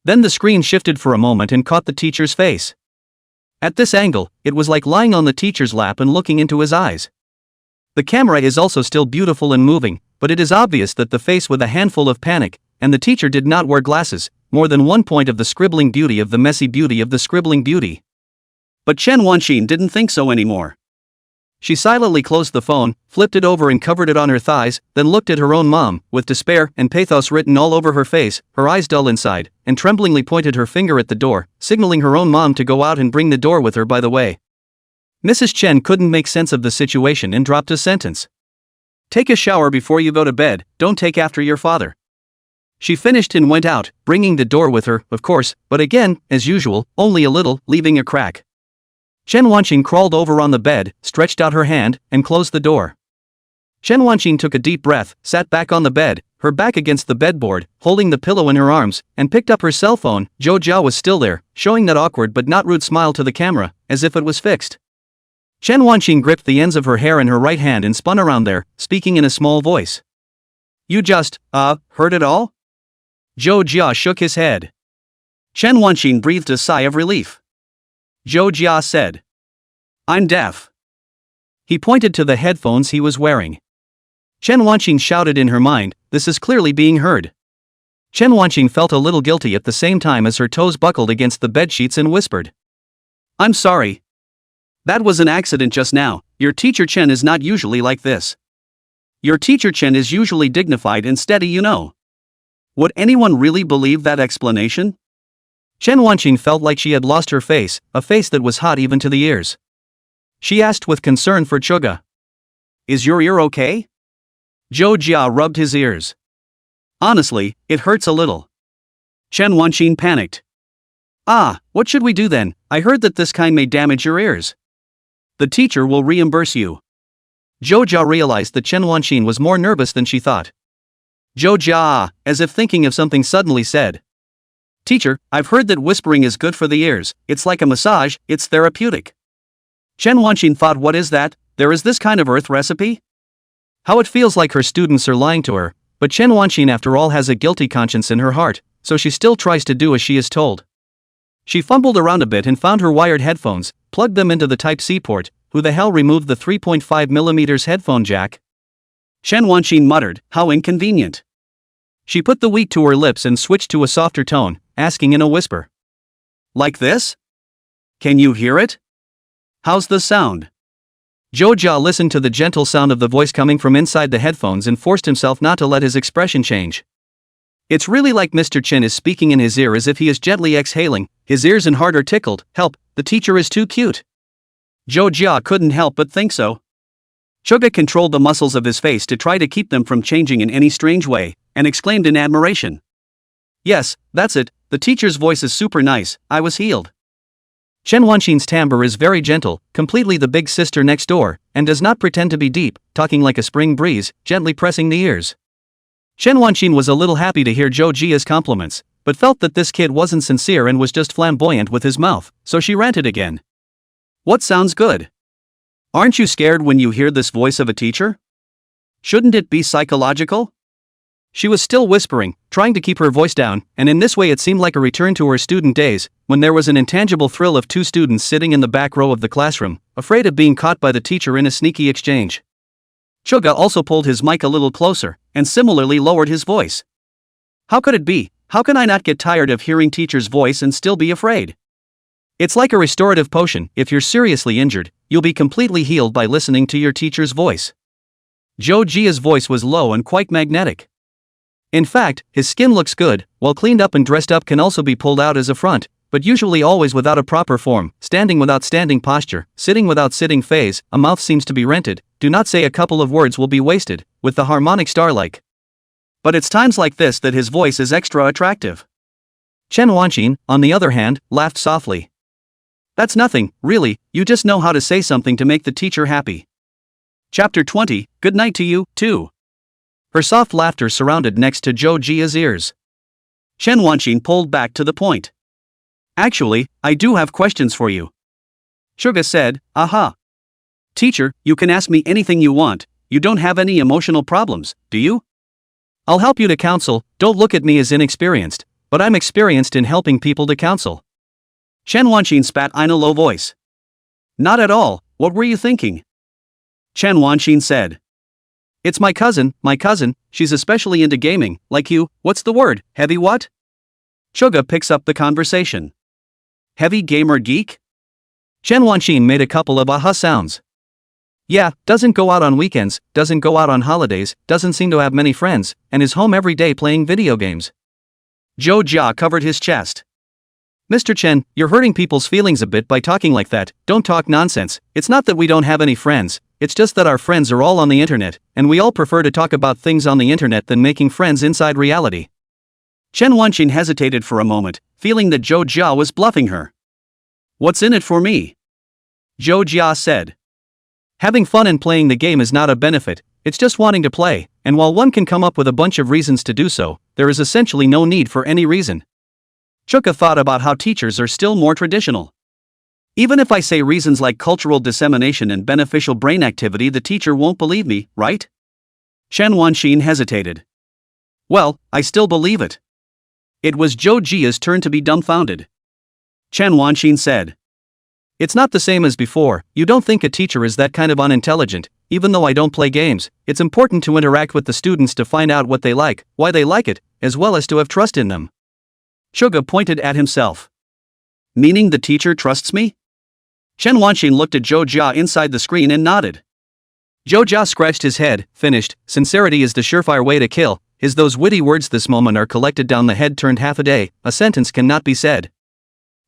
[SPEAKER 1] Then the screen shifted for a moment and caught the teacher's face. At this angle, it was like lying on the teacher's lap and looking into his eyes. The camera is also still beautiful and moving, but it is obvious that the face with a handful of panic, and the teacher did not wear glasses, more than one point of the scribbling beauty of the messy beauty of the scribbling beauty. But Chen Wanxin didn't think so anymore. She silently closed the phone, flipped it over and covered it on her thighs, then looked at her own mom, with despair and pathos written all over her face, her eyes dull inside, and tremblingly pointed her finger at the door, signaling her own mom to go out and bring the door with her by the way. Mrs. Chen couldn't make sense of the situation and dropped a sentence. Take a shower before you go to bed, don't take after your father. She finished and went out, bringing the door with her, of course, but again, as usual, only a little, leaving a crack. Chen Wanqing crawled over on the bed, stretched out her hand, and closed the door. Chen Wanqing took a deep breath, sat back on the bed, her back against the bedboard, holding the pillow in her arms, and picked up her cell phone. Zhou Jia was still there, showing that awkward but not rude smile to the camera, as if it was fixed. Chen Wanqing gripped the ends of her hair in her right hand and spun around there, speaking in a small voice. You just, heard it all? Zhou Jia shook his head. Chen Wanqing breathed a sigh of relief. Zhou Jia said. I'm deaf. He pointed to the headphones he was wearing. Chen Wanqing shouted in her mind, this is clearly being heard. Chen Wanqing felt a little guilty at the same time as her toes buckled against the bedsheets and whispered. I'm sorry. That was an accident just now. Your teacher Chen is not usually like this. Your teacher Chen is usually dignified and steady, you know. Would anyone really believe that explanation? Chen Wanqing felt like she had lost her face, a face that was hot even to the ears. She asked with concern for Chuga. Is your ear okay? Zhou Jia rubbed his ears. Honestly, it hurts a little. Chen Wanqing panicked. What should we do then? I heard that this kind may damage your ears. The teacher will reimburse you. Zhou Jia realized that Chen Wanqing was more nervous than she thought. Zhou Jia, as if thinking of something suddenly said. Teacher, I've heard that whispering is good for the ears, it's like a massage, it's therapeutic. Chen Wanqing thought, what is that? There is this kind of earth recipe? How it feels like her students are lying to her, but Chen Wanqing after all has a guilty conscience in her heart, so she still tries to do as she is told. She fumbled around a bit and found her wired headphones, plugged them into the Type-C port. Who the hell removed the 3.5mm headphone jack? Chen Wanqing muttered, how inconvenient. She put the wheat to her lips and switched to a softer tone, asking in a whisper. Like this? Can you hear it? How's the sound? Zhou Jia listened to the gentle sound of the voice coming from inside the headphones and forced himself not to let his expression change. It's really like Mr. Chen is speaking in his ear as if he is gently exhaling, his ears and heart are tickled, help, the teacher is too cute. Zhou Jia couldn't help but think so. Chuga controlled the muscles of his face to try to keep them from changing in any strange way, and exclaimed in admiration. Yes, that's it, the teacher's voice is super nice, I was healed. Chen Wanqing's timbre is very gentle, completely the big sister next door, and does not pretend to be deep, talking like a spring breeze, gently pressing the ears. Chen Wanqing was a little happy to hear Zhou Jia's compliments, but felt that this kid wasn't sincere and was just flamboyant with his mouth, so she ranted again. What sounds good? Aren't you scared when you hear this voice of a teacher? Shouldn't it be psychological? She was still whispering, trying to keep her voice down, and in this way it seemed like a return to her student days, when there was an intangible thrill of two students sitting in the back row of the classroom, afraid of being caught by the teacher in a sneaky exchange. Chuga also pulled his mic a little closer, and similarly lowered his voice. How could it be? How can I not get tired of hearing teacher's voice and still be afraid? It's like a restorative potion. If you're seriously injured, you'll be completely healed by listening to your teacher's voice. Zhou Jia's voice was low and quite magnetic. In fact, his skin looks good, while cleaned up and dressed up can also be pulled out as a front, but usually always without a proper form, standing without standing posture, sitting without sitting phase, a mouth seems to be rented, do not say a couple of words will be wasted, with the harmonic star-like. But it's times like this that his voice is extra attractive. Chen Wanqing, on the other hand, laughed softly. That's nothing, really, you just know how to say something to make the teacher happy. Chapter 20, Good night to you, too. Her soft laughter surrounded next to Zhou Jia's ears. Chen Wanqing pulled back to the point. Actually, I do have questions for you. Suga said, aha. Teacher, you can ask me anything you want, you don't have any emotional problems, do you? I'll help you to counsel, don't look at me as inexperienced, but I'm experienced in helping people to counsel. Chen Wanqing spat in a low voice. Not at all, what were you thinking? Chen Wanqing said. It's my cousin, she's especially into gaming, like you, what's the word, heavy what? Chuga picks up the conversation. Heavy gamer geek? Chen Wanqing made a couple of aha sounds. Yeah, doesn't go out on weekends, doesn't go out on holidays, doesn't seem to have many friends, and is home every day playing video games. Zhou Jia covered his chest. Mr. Chen, you're hurting people's feelings a bit by talking like that. Don't talk nonsense. It's not that we don't have any friends, it's just that our friends are all on the internet, and we all prefer to talk about things on the internet than making friends inside reality. Chen Wanqing hesitated for a moment, feeling that Zhou Jia was bluffing her. What's in it for me? Zhou Jia said. Having fun and playing the game is not a benefit, it's just wanting to play, and while one can come up with a bunch of reasons to do so, there is essentially no need for any reason. Chuka thought about how teachers are still more traditional. Even if I say reasons like cultural dissemination and beneficial brain activity, the teacher won't believe me, right? Chen Wanqing hesitated. Well, I still believe it. It was Zhou Jia's turn to be dumbfounded. Chen Wanqing said. It's not the same as before. You don't think a teacher is that kind of unintelligent. Even though I don't play games, it's important to interact with the students to find out what they like, why they like it, as well as to have trust in them. Chuga pointed at himself. Meaning the teacher trusts me? Chen Wanqing looked at Zhou Jia inside the screen and nodded. Zhou Jia scratched his head, finished. Sincerity is the surefire way to kill. His those witty words this moment are collected down the head turned half a day, a sentence cannot be said.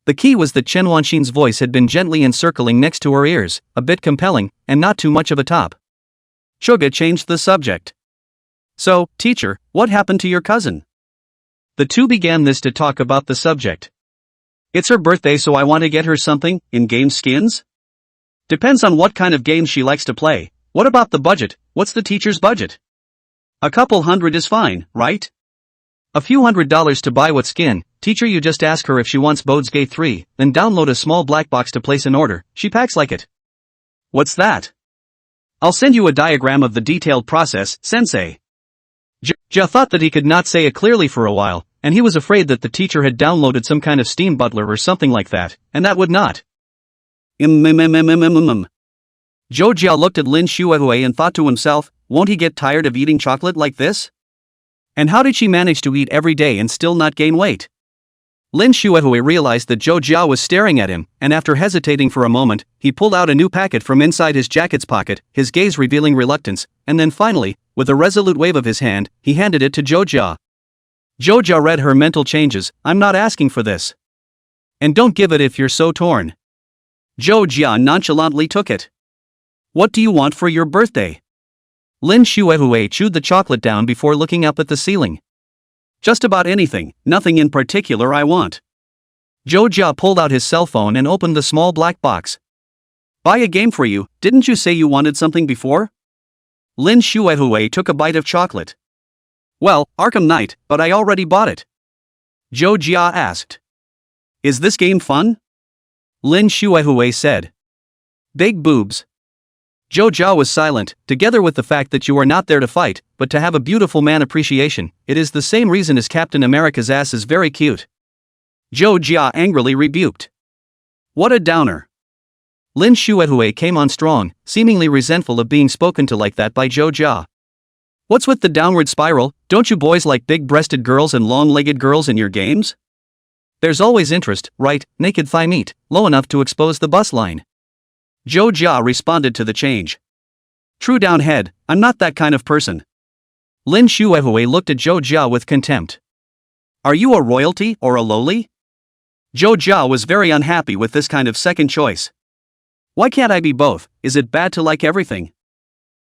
[SPEAKER 1] The key was that Chen Wanqing's voice had been gently encircling next to her ears, a bit compelling, and not too much of a top. Chuga changed the subject. So, teacher, what happened to your cousin? The two began this to talk about the subject. It's her birthday, so I want to get her something, in-game skins? Depends on what kind of games she likes to play. What about the budget? What's the teacher's budget? A couple $100 is fine, right? A few $100 to buy what skin? Teacher, you just ask her if she wants Baldur's Gate 3, then download a small black box to place an order. She packs like it. What's that? I'll send you a diagram of the detailed process, sensei. Jia thought that he could not say it clearly for a while, and he was afraid that the teacher had downloaded some kind of Steam butler or something like that, and that would not. Zhou Jia looked at Lin Xuehui and thought to himself, won't he get tired of eating chocolate like this? And how did she manage to eat every day and still not gain weight? Lin Xuehui realized that Zhou Jia was staring at him, and after hesitating for a moment, he pulled out a new packet from inside his jacket's pocket, his gaze revealing reluctance, and then finally, with a resolute wave of his hand, he handed it to Zhou Jia. Zhou Jia read her mental changes. I'm not asking for this. And don't give it if you're so torn. Zhou Jia nonchalantly took it. What do you want for your birthday? Lin Xuehui chewed the chocolate down before looking up at the ceiling. Just about anything, nothing in particular I want. Zhou Jia pulled out his cell phone and opened the small black box. Buy a game for you, didn't you say you wanted something before? Lin Xuehui took a bite of chocolate. Well, Arkham Knight, but I already bought it. Zhou Jia asked. Is this game fun? Lin Xuehui said. Big boobs. Zhou Jia was silent. Together with the fact that you are not there to fight, but to have a beautiful man appreciation, it is the same reason as Captain America's ass is very cute. Zhou Jia angrily rebuked. What a downer. Lin Xuehui came on strong, seemingly resentful of being spoken to like that by Zhou Jia. What's with the downward spiral? Don't you boys like big-breasted girls and long-legged girls in your games? There's always interest, right? Naked thigh meat, low enough to expose the bust line. Zhou Jia responded to the change. True down head, I'm not that kind of person. Lin Xuehui looked at Zhou Jia with contempt. Are you a royalty or a lowly? Zhou Jia was very unhappy with this kind of second choice. Why can't I be both? Is it bad to like everything?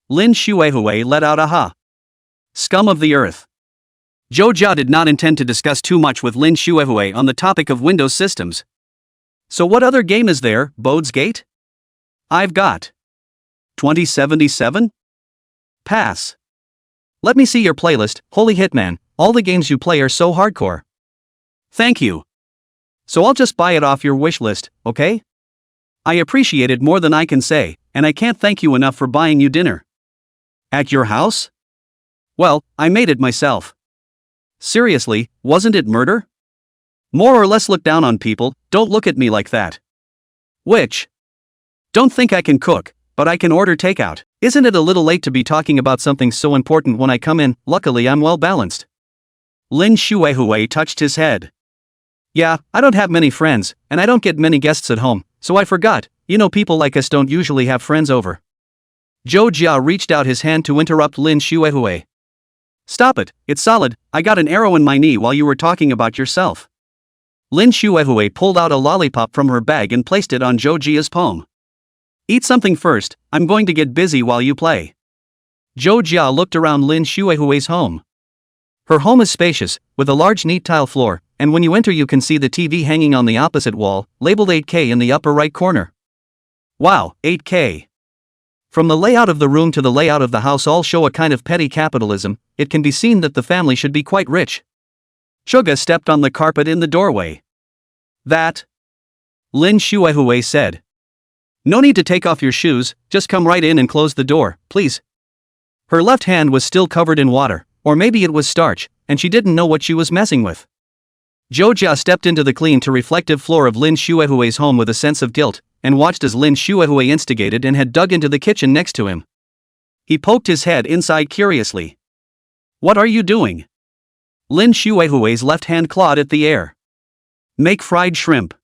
[SPEAKER 1] Lin Xuehui let out a ha. Scum of the earth. Zhou Jia did not intend to discuss too much with Lin Xuehui on the topic of Windows systems. So what other game is there, Baldur's Gate? I've got 2077? Pass. Let me see your playlist, Holy Hitman. All the games you play are so hardcore. Thank you. So I'll just buy it off your wish list, okay? I appreciate it more than I can say, and I can't thank you enough for buying you dinner. At your house? Well, I made it myself. Seriously, wasn't it murder? More or less look down on people, don't look at me like that. Which? Don't think I can cook, but I can order takeout. Isn't it a little late to be talking about something so important when I come in? Luckily I'm well balanced. Lin Xuehui touched his head. Yeah, I don't have many friends, and I don't get many guests at home, so I forgot, people like us don't usually have friends over. Zhou Jia reached out his hand to interrupt Lin Xuehui. Stop it, it's solid, I got an arrow in my knee while you were talking about yourself. Lin Xuehui pulled out a lollipop from her bag and placed it on Zhou Jia's palm. Eat something first, I'm going to get busy while you play. Zhou Jia looked around Lin Xuehui's home. Her home is spacious, with a large neat tile floor, and when you enter you can see the TV hanging on the opposite wall, labeled 8K in the upper right corner. Wow, 8K. From the layout of the room to the layout of the house all show a kind of petty capitalism. It can be seen that the family should be quite rich. Suga stepped on the carpet in the doorway. That? Lin Xuehui said. No need to take off your shoes, just come right in and close the door, please. Her left hand was still covered in water, or maybe it was starch, and she didn't know what she was messing with. Zhou Jia stepped into the clean to reflective floor of Lin Xuehui's home with a sense of guilt, and watched as Lin Xuehui instigated and had dug into the kitchen next to him. He poked his head inside curiously. What are you doing? Lin Xuehui's left hand clawed at the air. Make fried shrimp.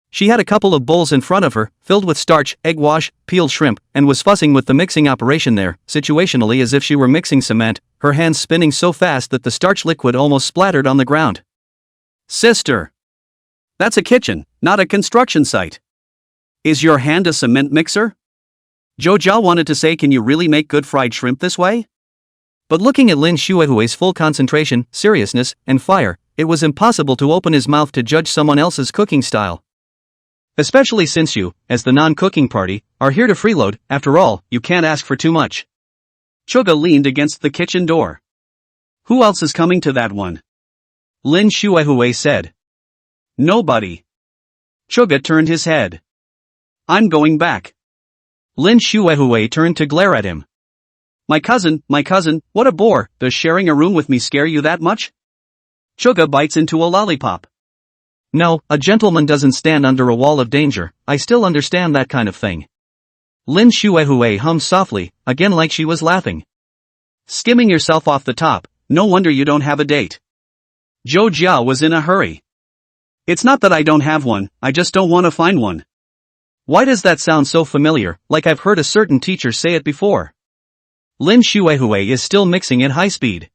[SPEAKER 1] She had a couple of bowls in front of her, filled with starch, egg wash, peeled shrimp, and was fussing with the mixing operation there, situationally as if she were mixing cement, her hands spinning so fast that the starch liquid almost splattered on the ground. Sister! That's a kitchen, not a construction site. Is your hand a cement mixer? Zhou Jia wanted to say, can you really make good fried shrimp this way? But looking at Lin Xuehui's full concentration, seriousness, and fire, it was impossible to open his mouth to judge someone else's cooking style. Especially since you, as the non-cooking party, are here to freeload. After all, you can't ask for too much. Suga leaned against the kitchen door. Who else is coming to that one? Lin Xuehui said. Nobody. Suga turned his head. I'm going back. Lin Xuehui turned to glare at him. My cousin, what a bore, does sharing a room with me scare you that much? Suga bites into a lollipop. No, a gentleman doesn't stand under a wall of danger, I still understand that kind of thing. Lin Xuehui hummed softly, again like she was laughing. Skimming yourself off the top, no wonder you don't have a date. Zhou Jia was in a hurry. It's not that I don't have one, I just don't want to find one. Why does that sound so familiar, like I've heard a certain teacher say it before? Lin Xuehui is still mixing at high speed.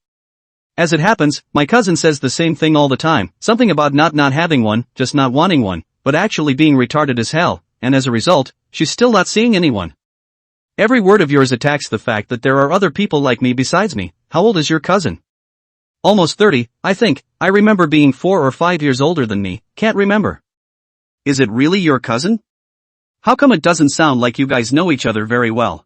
[SPEAKER 1] As it happens, my cousin says the same thing all the time, something about not having one, just not wanting one, but actually being retarded as hell, and as a result, she's still not seeing anyone. Every word of yours attacks the fact that there are other people like me besides me. How old is your cousin? Almost 30, I think. I remember being 4 or 5 years older than me, can't remember. Is it really your cousin? How come it doesn't sound like you guys know each other very well?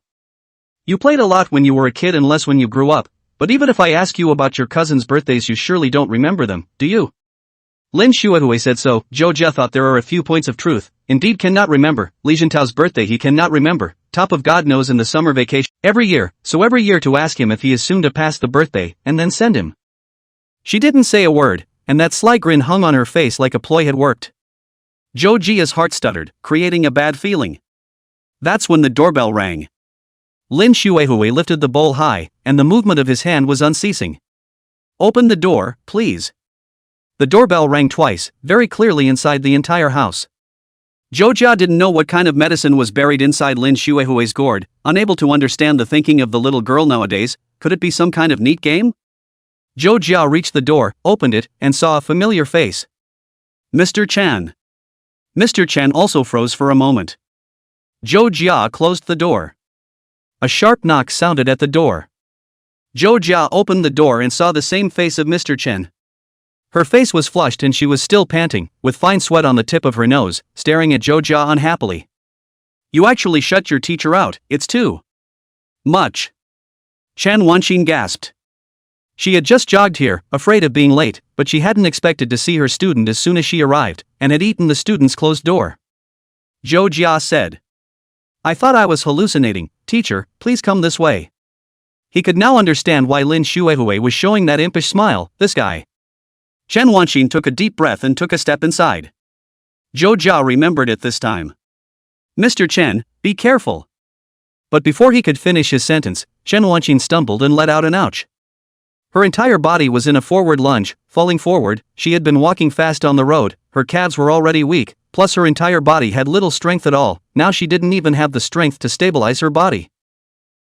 [SPEAKER 1] You played a lot when you were a kid and less when you grew up, but even if I ask you about your cousin's birthdays you surely don't remember them, do you? Lin Xuehui said so. Zhou Jia thought there are a few points of truth, indeed cannot remember, Li Jintao's birthday he cannot remember, top of God knows in the summer vacation, every year to ask him if he is soon to pass the birthday, and then send him. She didn't say a word, and that sly grin hung on her face like a ploy had worked. Zhou Jia's heart stuttered, creating a bad feeling. That's when the doorbell rang. Lin Xuehui lifted the bowl high, and the movement of his hand was unceasing. Open the door, please. The doorbell rang twice, very clearly inside the entire house. Zhou Jia didn't know what kind of medicine was buried inside Lin Xuehui's gourd, unable to understand the thinking of the little girl nowadays. Could it be some kind of neat game? Zhou Jia reached the door, opened it, and saw a familiar face. Mr. Chan. Mr. Chan also froze for a moment. Zhou Jia closed the door. A sharp knock sounded at the door. Zhou Jia opened the door and saw the same face of Mr. Chen. Her face was flushed and she was still panting, with fine sweat on the tip of her nose, staring at Zhou Jia unhappily. You actually shut your teacher out, it's too much. Chen Wanxin gasped. She had just jogged here, afraid of being late, but she hadn't expected to see her student as soon as she arrived, and had eaten the student's closed door. Zhou Jia said. I thought I was hallucinating, teacher, please come this way. He could now understand why Lin Xuehui was showing that impish smile, this guy. Chen Wanxin took a deep breath and took a step inside. Zhou Jia remembered it this time. Mr. Chen, be careful. But before he could finish his sentence, Chen Wanxin stumbled and let out an ouch. Her entire body was in a forward lunge, falling forward. She had been walking fast on the road, her calves were already weak, plus her entire body had little strength at all. Now she didn't even have the strength to stabilize her body.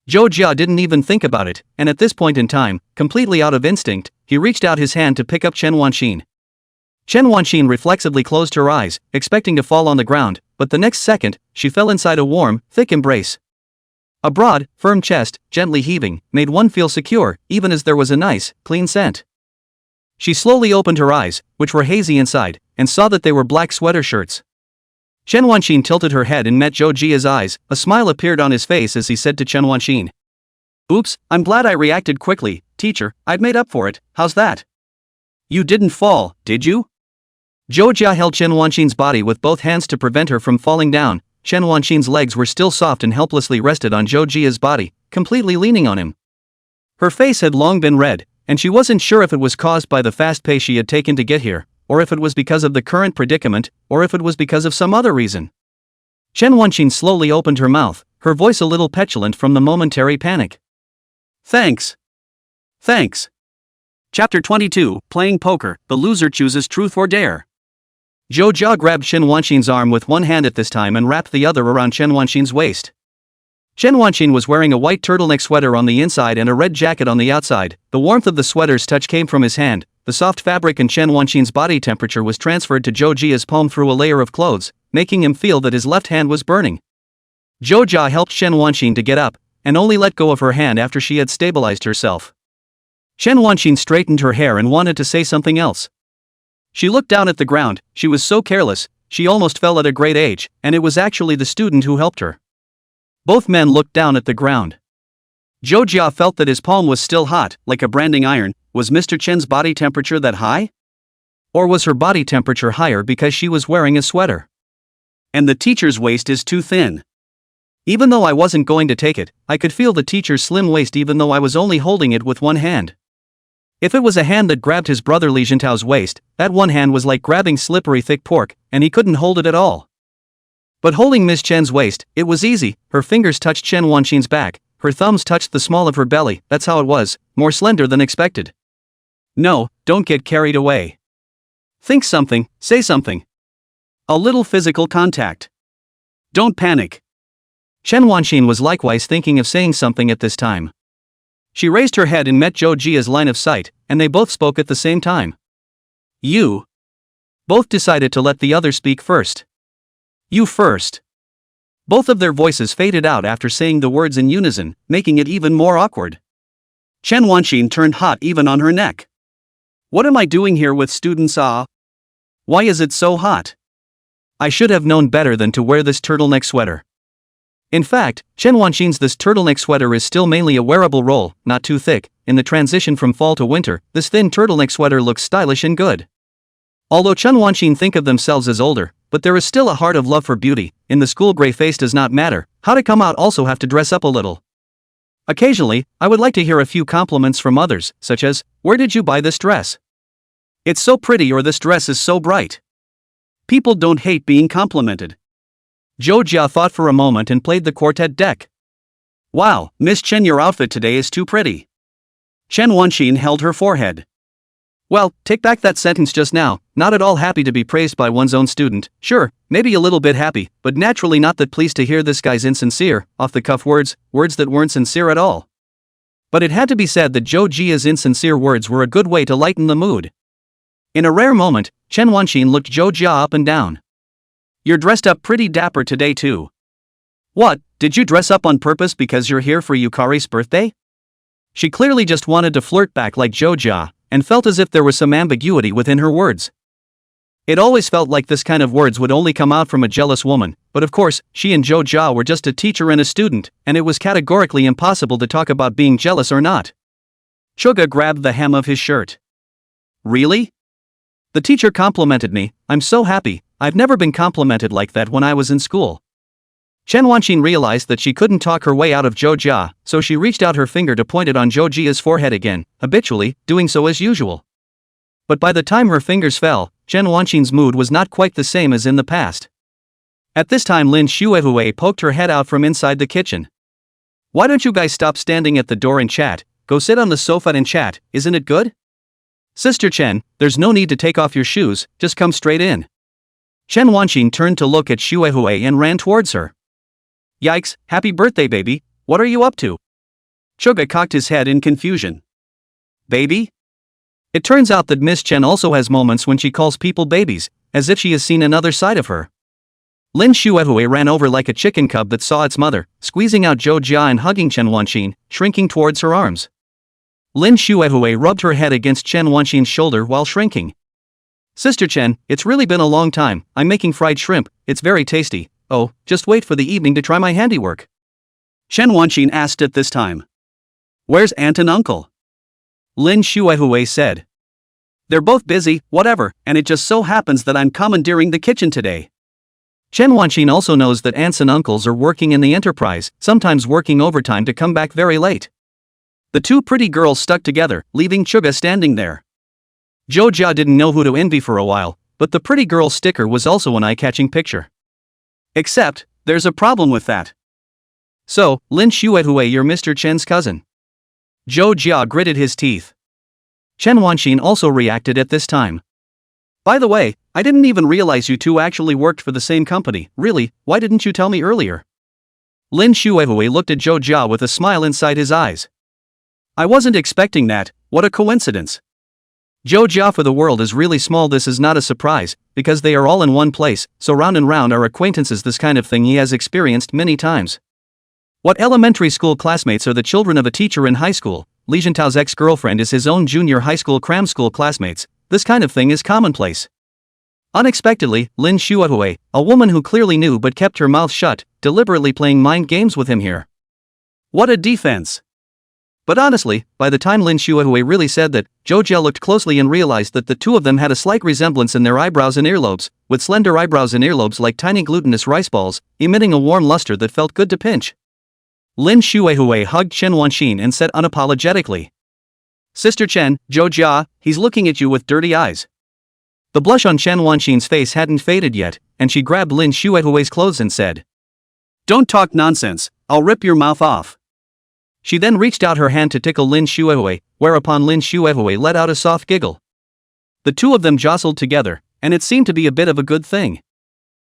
[SPEAKER 1] Zhou Jia didn't even think about it, and at this point in time, completely out of instinct, he reached out his hand to pick up Chen Wanxin. Chen Wanxin reflexively closed her eyes, expecting to fall on the ground, but the next second, she fell inside a warm, thick embrace. A broad, firm chest, gently heaving, made one feel secure, even as there was a nice, clean scent. She slowly opened her eyes, which were hazy inside, and saw that they were black sweater shirts. Chen Wanxin tilted her head and met Zhou Jia's eyes. A smile appeared on his face as he said to Chen Wanxin, "Oops, I'm glad I reacted quickly, teacher, I'd made up for it, how's that?" "You didn't fall, did you?" Zhou Jia held Chen Wanxin's body with both hands to prevent her from falling down. Chen Wanxin's legs were still soft and helplessly rested on Zhou Jia's body, completely leaning on him. Her face had long been red, and she wasn't sure if it was caused by the fast pace she had taken to get here, or if it was because of the current predicament, or if it was because of some other reason. Chen Wanxin slowly opened her mouth, her voice a little petulant from the momentary panic. "Thanks. Thanks." Chapter 22, Playing Poker, the loser chooses truth or dare. Zhou Jia grabbed Chen Wanxin's arm with one hand at this time and wrapped the other around Chen Wanxin's waist. Chen Wanxin was wearing a white turtleneck sweater on the inside and a red jacket on the outside. The warmth of the sweater's touch came from his hand. The soft fabric and Chen Wanxin's body temperature was transferred to Zhou Jia's palm through a layer of clothes, making him feel that his left hand was burning. Zhou Jia helped Chen Wanxin to get up, and only let go of her hand after she had stabilized herself. Chen Wanxin straightened her hair and wanted to say something else. She looked down at the ground. She was so careless, she almost fell at a great age, and it was actually the student who helped her. Both men looked down at the ground. Zhou Jia felt that his palm was still hot, like a branding iron. Was Mr. Chen's body temperature that high? Or was her body temperature higher because she was wearing a sweater? And the teacher's waist is too thin. Even though I wasn't going to take it, I could feel the teacher's slim waist even though I was only holding it with one hand. If it was a hand that grabbed his brother Li Jintao's waist, that one hand was like grabbing slippery thick pork, and he couldn't hold it at all. But holding Miss Chen's waist, it was easy. Her fingers touched Chen Wanxin's back, her thumbs touched the small of her belly. That's how it was, more slender than expected. No, don't get carried away. Think something, say something. A little physical contact. Don't panic. Chen Wanxin was likewise thinking of saying something at this time. She raised her head and met Zhou Jia's line of sight, and they both spoke at the same time. You. Both decided to let the other speak first. You first. Both of their voices faded out after saying the words in unison, making it even more awkward. Chen Wanxin turned hot even on her neck. What am I doing here with students? Why is it so hot? I should have known better than to wear this turtleneck sweater. In fact, Chen Wanxin's this turtleneck sweater is still mainly a wearable role, not too thick. In the transition from fall to winter, this thin turtleneck sweater looks stylish and good. Although Chen Wanxin think of themselves as older, but there is still a heart of love for beauty. In the school, gray face does not matter. How to come out also have to dress up a little. Occasionally, I would like to hear a few compliments from others, such as, "Where did you buy this dress? It's so pretty," or "This dress is so bright." People don't hate being complimented. Zhou Jia thought for a moment and played the quartet deck. Wow, Miss Chen, your outfit today is too pretty. Chen Wanxin held her forehead. Well, take back that sentence just now. Not at all happy to be praised by one's own student. Sure, maybe a little bit happy, but naturally not that pleased to hear this guy's insincere, off-the-cuff words that weren't sincere at all. But it had to be said that Zhou Jia's insincere words were a good way to lighten the mood. In a rare moment, Chen Wanxin looked Zhou Jia up and down. You're dressed up pretty dapper today too. What, did you dress up on purpose because you're here for Yukari's birthday? She clearly just wanted to flirt back like Zhou Jia, and felt as if there was some ambiguity within her words. It always felt like this kind of words would only come out from a jealous woman, but of course, she and Zhou Jia were just a teacher and a student, and it was categorically impossible to talk about being jealous or not. Suga grabbed the hem of his shirt. Really? The teacher complimented me. I'm so happy. I've never been complimented like that when I was in school. Chen Wanxin realized that she couldn't talk her way out of Zhou Jia, so she reached out her finger to point it on Zhou Jia's forehead again, habitually, doing so as usual. But by the time her fingers fell, Chen Wanxin's mood was not quite the same as in the past. At this time, Lin Xuehue poked her head out from inside the kitchen. Why don't you guys stop standing at the door and chat? Go sit on the sofa and chat, isn't it good? Sister Chen, there's no need to take off your shoes, just come straight in. Chen Wanxin turned to look at Xuehue and ran towards her. Yikes, happy birthday baby, what are you up to? Chuga cocked his head in confusion. Baby? It turns out that Miss Chen also has moments when she calls people babies, as if she has seen another side of her. Lin Xuehui ran over like a chicken cub that saw its mother, squeezing out Zhou Jia and hugging Chen Wanxin, shrinking towards her arms. Lin Xuehui rubbed her head against Chen Wanxin's shoulder while shrinking. Sister Chen, it's really been a long time. I'm making fried shrimp, it's very tasty. Oh, just wait for the evening to try my handiwork. Chen Wanxin asked at this time. Where's aunt and uncle? Lin Xuehui said. They're both busy, whatever, and it just so happens that I'm commandeering the kitchen today. Chen Wanxin also knows that aunts and uncles are working in the enterprise, sometimes working overtime to come back very late. The two pretty girls stuck together, leaving Chuga standing there. Zhou Jia didn't know who to envy for a while, but the pretty girl sticker was also an eye-catching picture. Except, there's a problem with that. So, Lin Xuehui, you're Mr. Chen's cousin. Zhou Jia gritted his teeth. Chen Wanxin also reacted at this time. By the way, I didn't even realize you two actually worked for the same company. Really, why didn't you tell me earlier? Lin Xuehui looked at Zhou Jia with a smile inside his eyes. I wasn't expecting that, what a coincidence. Zhou Jia, for the world is really small. This is not a surprise, because they are all in one place, so round and round are acquaintances. This kind of thing he has experienced many times. What elementary school classmates are the children of a teacher in high school? Li Jintao's ex-girlfriend is his own junior high school cram school classmates. This kind of thing is commonplace. Unexpectedly, Lin Xuehui, a woman who clearly knew but kept her mouth shut, deliberately playing mind games with him here. What a defense! But honestly, by the time Lin Xuehui really said that, Zhou Jia looked closely and realized that the two of them had a slight resemblance in their eyebrows and earlobes, with slender eyebrows and earlobes like tiny glutinous rice balls, emitting a warm luster that felt good to pinch. Lin Xuehui hugged Chen Wanxin and said unapologetically. Sister Chen, Zhou Jia, he's looking at you with dirty eyes. The blush on Chen Wanxin's face hadn't faded yet, and she grabbed Lin Xuehui's clothes and said, Don't talk nonsense, I'll rip your mouth off. She then reached out her hand to tickle Lin Xuehui, whereupon Lin Xuehui let out a soft giggle. The two of them jostled together, and it seemed to be a bit of a good thing.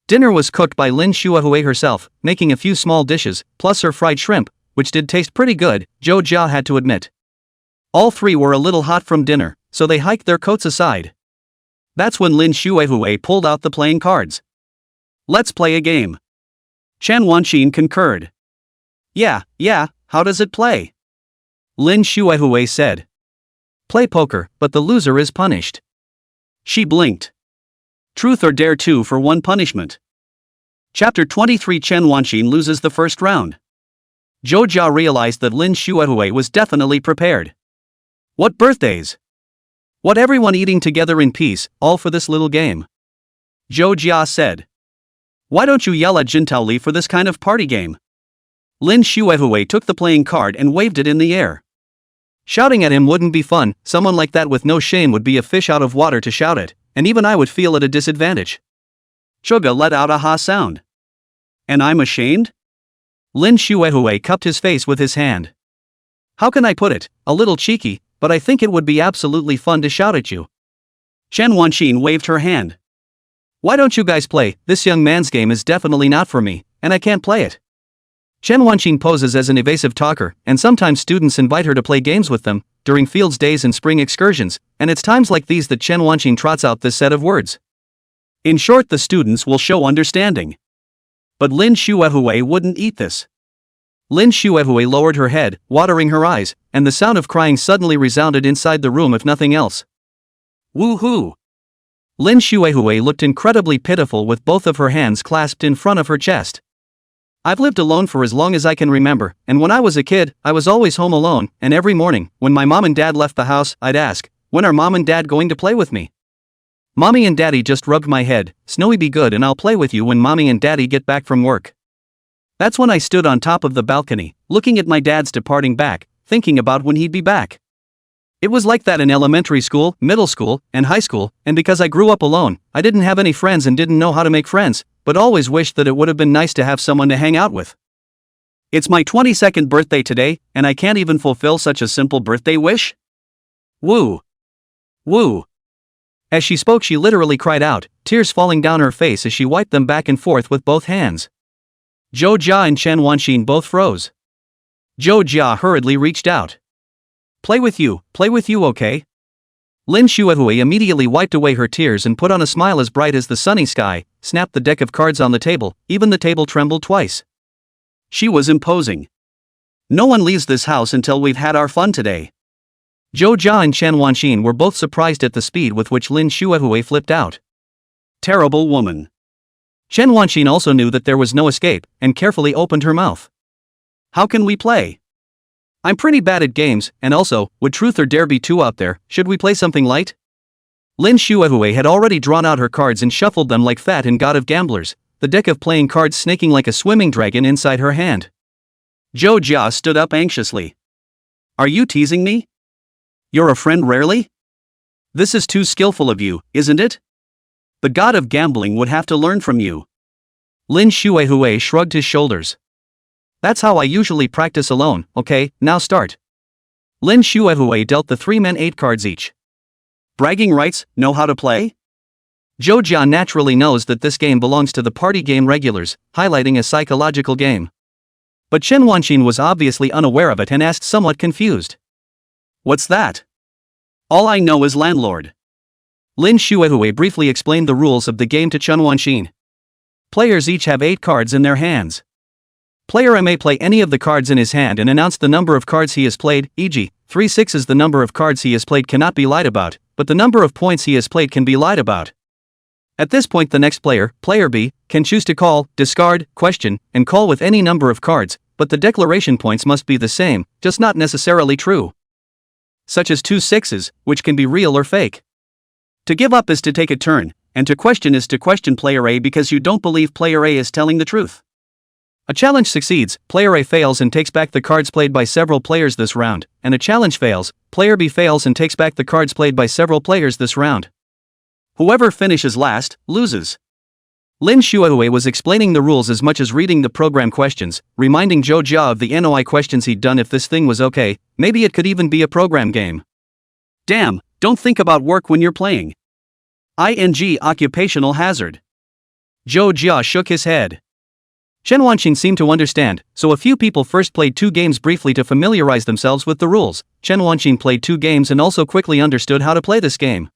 [SPEAKER 1] Dinner was cooked by Lin Xuehui herself, making a few small dishes, plus her fried shrimp, which did taste pretty good, Zhou Jia had to admit. All three were a little hot from dinner, so they hiked their coats aside. That's when Lin Xuehui pulled out the playing cards. Let's play a game. Chen Wanxin concurred. Yeah, how does it play? Lin Xuehui said. Play poker, but the loser is punished. She blinked. Truth or dare 2 for 1 punishment. Chapter 23. Chen Wanxin loses the first round. Zhou Jia realized that Lin Xuehui was definitely prepared. What birthdays? What, everyone eating together in peace, all for this little game? Zhou Jia said. Why don't you yell at Jintao Li for this kind of party game? Lin Xuehui took the playing card and waved it in the air. Shouting at him wouldn't be fun. Someone like that with no shame would be a fish out of water to shout at, and even I would feel at a disadvantage. Chuga let out a ha sound. And I'm ashamed? Lin Xuehui cupped his face with his hand. How can I put it? A little cheeky, but I think it would be absolutely fun to shout at you. Chen Wanxin waved her hand. Why don't you guys play? This young man's game is definitely not for me, and I can't play it. Chen Wanxin poses as an evasive talker, and sometimes students invite her to play games with them, during fields days and spring excursions, and it's times like these that Chen Wanxin trots out this set of words. In short, the students will show understanding. But Lin Xuehui wouldn't eat this. Lin Xuehui lowered her head, watering her eyes, and the sound of crying suddenly resounded inside the room if nothing else. Woo-hoo! Lin Xuehui looked incredibly pitiful with both of her hands clasped in front of her chest. I've lived alone for as long as I can remember, and when I was a kid, I was always home alone, and every morning, when my mom and dad left the house, I'd ask, when are mom and dad going to play with me? Mommy and daddy just rubbed my head, Snowy be good and I'll play with you when mommy and daddy get back from work. That's when I stood on top of the balcony, looking at my dad's departing back, thinking about when he'd be back. It was like that in elementary school, middle school, and high school, and because I grew up alone, I didn't have any friends and didn't know how to make friends, but always wished that it would have been nice to have someone to hang out with. It's my 22nd birthday today, and I can't even fulfill such a simple birthday wish? Woo! Woo! As she spoke, she literally cried out, tears falling down her face as she wiped them back and forth with both hands. Zhou Jia and Chen Wanxin both froze. Zhou Jia hurriedly reached out. Play with you, okay? Lin Xuehui immediately wiped away her tears and put on a smile as bright as the sunny sky, snapped the deck of cards on the table, even the table trembled twice. She was imposing. No one leaves this house until we've had our fun today. Zhou Jia and Chen Wanxin were both surprised at the speed with which Lin Xuehui flipped out. Terrible woman. Chen Wanxin also knew that there was no escape, and carefully opened her mouth. How can we play? I'm pretty bad at games, and also, would truth or dare be too out there? Should we play something light? Lin Xuehui had already drawn out her cards and shuffled them like Fat and God of Gamblers, the deck of playing cards snaking like a swimming dragon inside her hand. Zhou Jia stood up anxiously. Are you teasing me? You're a friend rarely? This is too skillful of you, isn't it? The God of Gambling would have to learn from you. Lin Xuehui shrugged his shoulders. That's how I usually practice alone, okay, now start. Lin Xuehui dealt the 3 men 8 cards each. Bragging rights, know how to play? Zhou Jia naturally knows that this game belongs to the party game regulars, highlighting a psychological game. But Chen Wanxin was obviously unaware of it and asked somewhat confused. What's that? All I know is landlord. Lin Xuehui briefly explained the rules of the game to Chen Wanxin. Players each have 8 cards in their hands. Player A may play any of the cards in his hand and announce the number of cards he has played, e.g., 3 6s. The number of cards he has played cannot be lied about, but the number of points he has played can be lied about. At this point the next player, player B, can choose to call, discard, question, and call with any number of cards, but the declaration points must be the same, just not necessarily true. Such as 2 6s, which can be real or fake. To give up is to take a turn, and to question is to question player A because you don't believe player A is telling the truth. A challenge succeeds, player A fails and takes back the cards played by several players this round, and a challenge fails, player B fails and takes back the cards played by several players this round. Whoever finishes last, loses. Lin Xuehui was explaining the rules as much as reading the program questions, reminding Zhou Jia of the NOI questions he'd done. If this thing was okay, maybe it could even be a program game. Damn, don't think about work when you're playing. Occupational hazard. Zhou Jia shook his head. Chen Wanxin seemed to understand, so a few people first played 2 games briefly to familiarize themselves with the rules. Chen Wanxin played 2 games and also quickly understood how to play this game.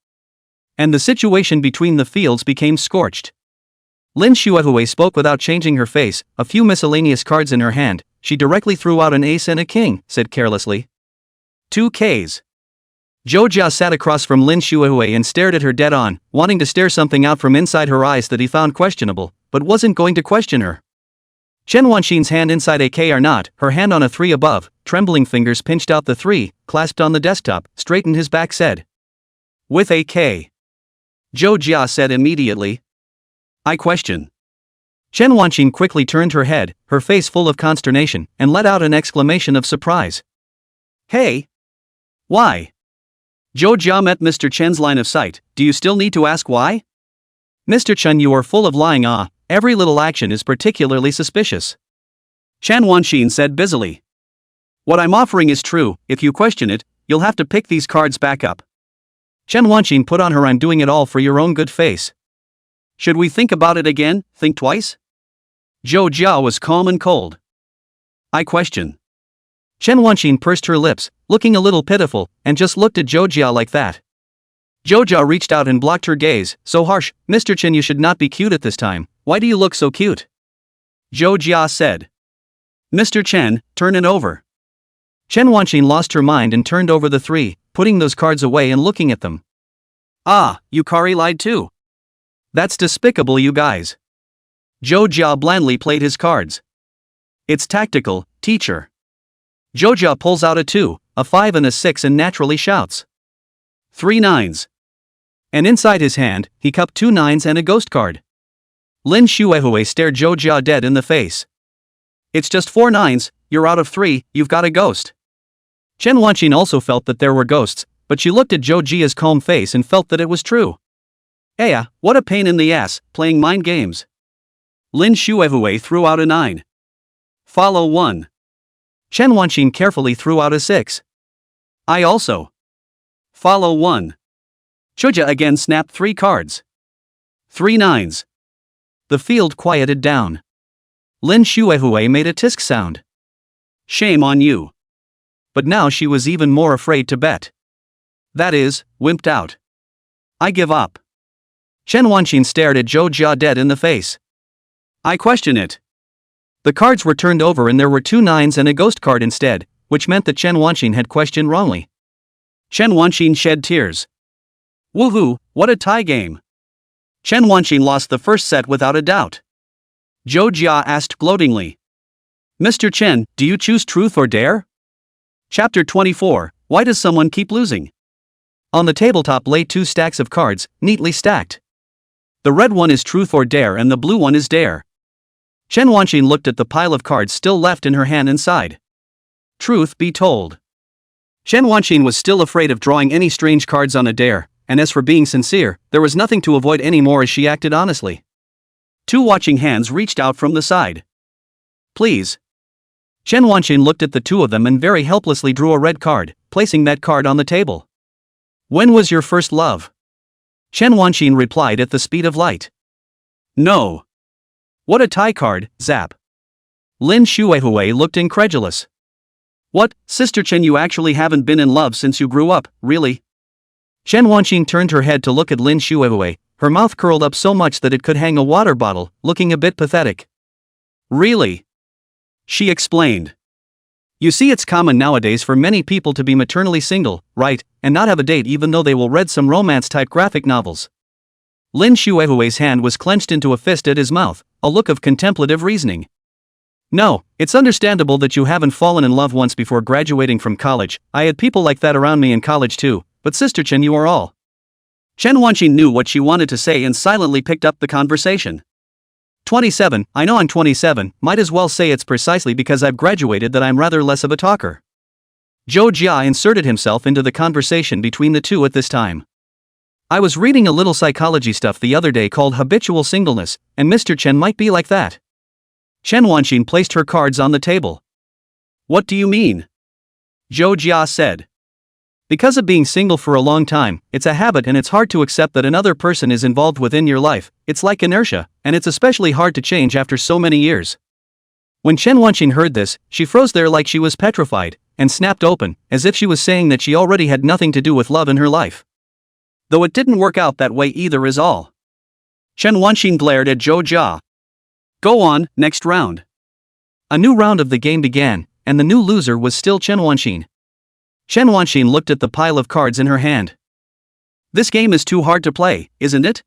[SPEAKER 1] And the situation between the fields became scorched. Lin Xuehui spoke without changing her face, a few miscellaneous cards in her hand. She directly threw out an ace and a king, said carelessly. 2 Ks. Zhou Jia sat across from Lin Xuehui and stared at her dead on, wanting to stare something out from inside her eyes that he found questionable, but wasn't going to question her. Chen Wanxin's hand inside a K or not, her hand on a 3 above, trembling fingers pinched out the 3, clasped on the desktop, straightened his back, said. With a K. Zhou Jia said immediately. I question. Chen Wanxin quickly turned her head, her face full of consternation, and let out an exclamation of surprise. Hey! Why? Zhou Jia met Mr. Chen's line of sight. Do you still need to ask why? Mr. Chen, you are full of lying. Every little action is particularly suspicious. Chen Wanxin said busily. What I'm offering is true. If you question it, you'll have to pick these cards back up. Chen Wanxin put on her I'm doing it all for your own good face. Should we think about it again, think twice? Zhou Jia was calm and cold. I question. Chen Wanxin pursed her lips, looking a little pitiful, and just looked at Zhou Jia like that. Zhou Jia reached out and blocked her gaze. So harsh, Mr. Chen, you should not be cute at this time. Why do you look so cute? Zhou Jia said. Mr. Chen, turn it over. Chen Wanxin lost her mind and turned over the 3, putting those cards away and looking at them. Ah, Yukari lied too. That's despicable, you guys. Zhou Jia blandly played his cards. It's tactical, teacher. Zhou Jia pulls out a 2, a 5 and a 6 and naturally shouts. 3 9s. And inside his hand, he cupped 2 9s and a ghost card. Lin Xuehui stared Zhou Jia dead in the face. It's just 4 9s, you're out of 3, you've got a ghost. Chen Wanxin also felt that there were ghosts, but she looked at Zhou Jia's calm face and felt that it was true. What a pain in the ass, playing mind games. Lin Xuehui threw out a 9. Follow 1. Chen Wanxin carefully threw out a 6. I also. Follow 1. Zhou Jia again snapped 3 cards. 3 9s. The field quieted down. Lin Xuehui made a tisk sound. Shame on you. But now she was even more afraid to bet. That is, wimped out. I give up. Chen Wanqing stared at Zhou Jia dead in the face. I question it. The cards were turned over and there were 2 nines and a ghost card instead, which meant that Chen Wanqing had questioned wrongly. Chen Wanqing shed tears. Woohoo, what a tie game. Chen Wanqing lost the first set without a doubt. Zhou Jia asked gloatingly. Mr. Chen, do you choose truth or dare? Chapter 24, Why does someone keep losing? On the tabletop lay 2 stacks of cards, neatly stacked. The red one is truth or dare and the blue one is dare. Chen Wanqing looked at the pile of cards still left in her hand and sighed. Truth be told. Chen Wanqing was still afraid of drawing any strange cards on a dare, and as for being sincere, there was nothing to avoid any more as she acted honestly. 2 watching hands reached out from the side. Please. Chen Wanqing looked at the 2 of them and very helplessly drew a red card, placing that card on the table. When was your first love? Chen Wanqing replied at the speed of light. No. What a tie card, zap. Lin Xuehui looked incredulous. What, Sister Chen, you actually haven't been in love since you grew up, really? Chen Wanqing turned her head to look at Lin Xuehui, her mouth curled up so much that it could hang a water bottle, looking a bit pathetic. Really? She explained. You see, it's common nowadays for many people to be maternally single, right, and not have a date even though they will read some romance-type graphic novels. Lin Xuehui's hand was clenched into a fist at his mouth, a look of contemplative reasoning. No, it's understandable that you haven't fallen in love once before graduating from college. I had people like that around me in college too, but Sister Chen, you are all. Chen Wanqing knew what she wanted to say and silently picked up the conversation. 27, I know I'm 27, might as well say it's precisely because I've graduated that I'm rather less of a talker. Zhou Jia inserted himself into the conversation between the 2 at this time. I was reading a little psychology stuff the other day called habitual singleness, and Mr. Chen might be like that. Chen Wanqing placed her cards on the table. What do you mean? Zhou Jia said. Because of being single for a long time, it's a habit and it's hard to accept that another person is involved within your life. It's like inertia, and it's especially hard to change after so many years. When Chen Wanqing heard this, she froze there like she was petrified, and snapped open, as if she was saying that she already had nothing to do with love in her life. Though it didn't work out that way either is all. Chen Wanqing glared at Zhou Jia. Go on, next round. A new round of the game began, and the new loser was still Chen Wanqing. Chen Wanqing looked at the pile of cards in her hand. This game is too hard to play, isn't it?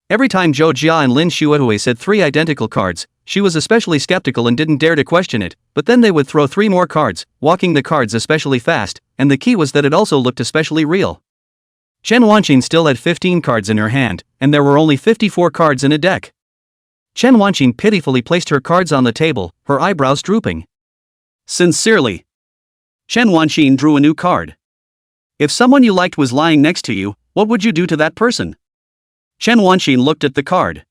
[SPEAKER 1] Every time Zhou Jia and Lin Xuehui said 3 identical cards, she was especially skeptical and didn't dare to question it, but then they would throw 3 more cards, walking the cards especially fast, and the key was that it also looked especially real. Chen Wanqing still had 15 cards in her hand, and there were only 54 cards in a deck. Chen Wanqing pitifully placed her cards on the table, her eyebrows drooping. Sincerely. Chen Wanqing drew a new card. If someone you liked was lying next to you, what would you do to that person? Chen Wanqing looked at the card.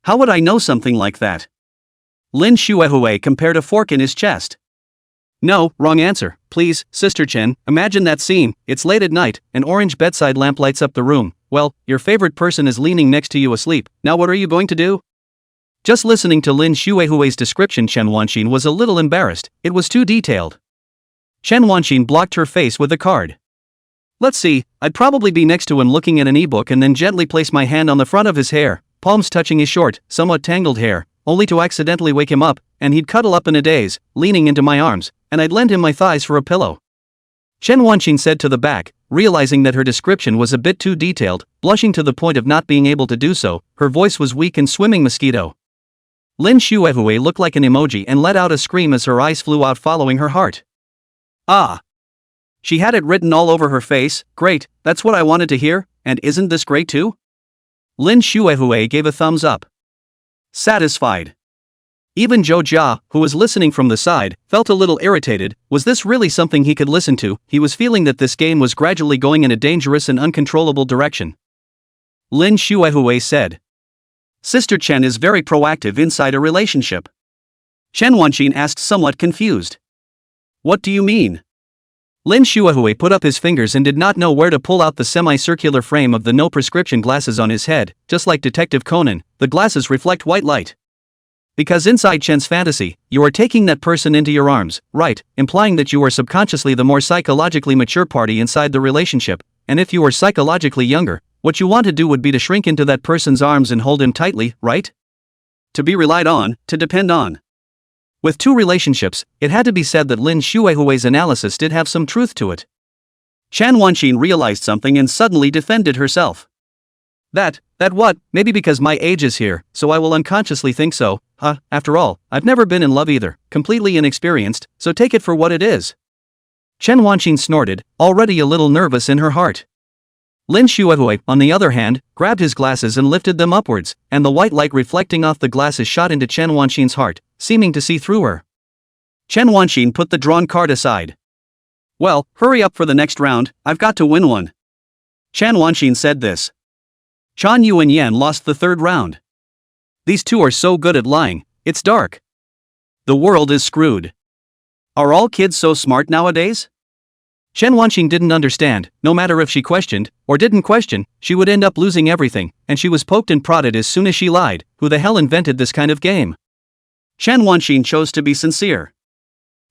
[SPEAKER 1] How would I know something like that? Lin Xuehui compared a fork in his chest. No, wrong answer, please, Sister Chen, imagine that scene, it's late at night, an orange bedside lamp lights up the room, well, your favorite person is leaning next to you asleep, now what are you going to do? Just listening to Lin Xuehui's description, Chen Wanqing was a little embarrassed, it was too detailed. Chen Wanqing blocked her face with a card. Let's see, I'd probably be next to him looking at an ebook and then gently place my hand on the front of his hair, palms touching his short, somewhat tangled hair, only to accidentally wake him up, and he'd cuddle up in a daze, leaning into my arms, and I'd lend him my thighs for a pillow. Chen Wanqing said to the back, realizing that her description was a bit too detailed, blushing to the point of not being able to do so, her voice was weak and swimming mosquito. Lin Xuehui looked like an emoji and let out a scream as her eyes flew out following her heart. Ah! She had it written all over her face, great, that's what I wanted to hear, and isn't this great too? Lin Xuehui gave a thumbs up. Satisfied. Even Zhou Jia, who was listening from the side, felt a little irritated. Was this really something he could listen to? He was feeling that this game was gradually going in a dangerous and uncontrollable direction. Lin Xuehui said. Sister Chen is very proactive inside a relationship. Chen Wanqing asked, somewhat confused. What do you mean? Lin Xuehui put up his fingers and did not know where to pull out the semicircular frame of the no prescription glasses on his head. Just like Detective Conan, the glasses reflect white light. Because inside Chen's fantasy, you are taking that person into your arms, right, implying that you are subconsciously the more psychologically mature party inside the relationship, and if you were psychologically younger, what you want to do would be to shrink into that person's arms and hold him tightly, right? To be relied on, to depend on. With two relationships, it had to be said that Lin Xuehui's analysis did have some truth to it. Chan Wanxin realized something and suddenly defended herself. That what, maybe because my age is here, so I will unconsciously think so, after all, I've never been in love either, completely inexperienced, so take it for what it is. Chen Wanxin snorted, already a little nervous in her heart. Lin Xuehui, on the other hand, grabbed his glasses and lifted them upwards, and the white light reflecting off the glasses shot into Chen Wanxin's heart, seeming to see through her. Chen Wanxin put the drawn card aside. Well, hurry up for the next round, I've got to win one. Chan Wanxin said this. Chan Yu and Yan lost the third round. These two are so good at lying, it's dark. The world is screwed. Are all kids so smart nowadays? Chen Wanxin didn't understand, no matter if she questioned, or didn't question, she would end up losing everything, and she was poked and prodded as soon as she lied. Who the hell invented this kind of game? Chen Wanxin chose to be sincere.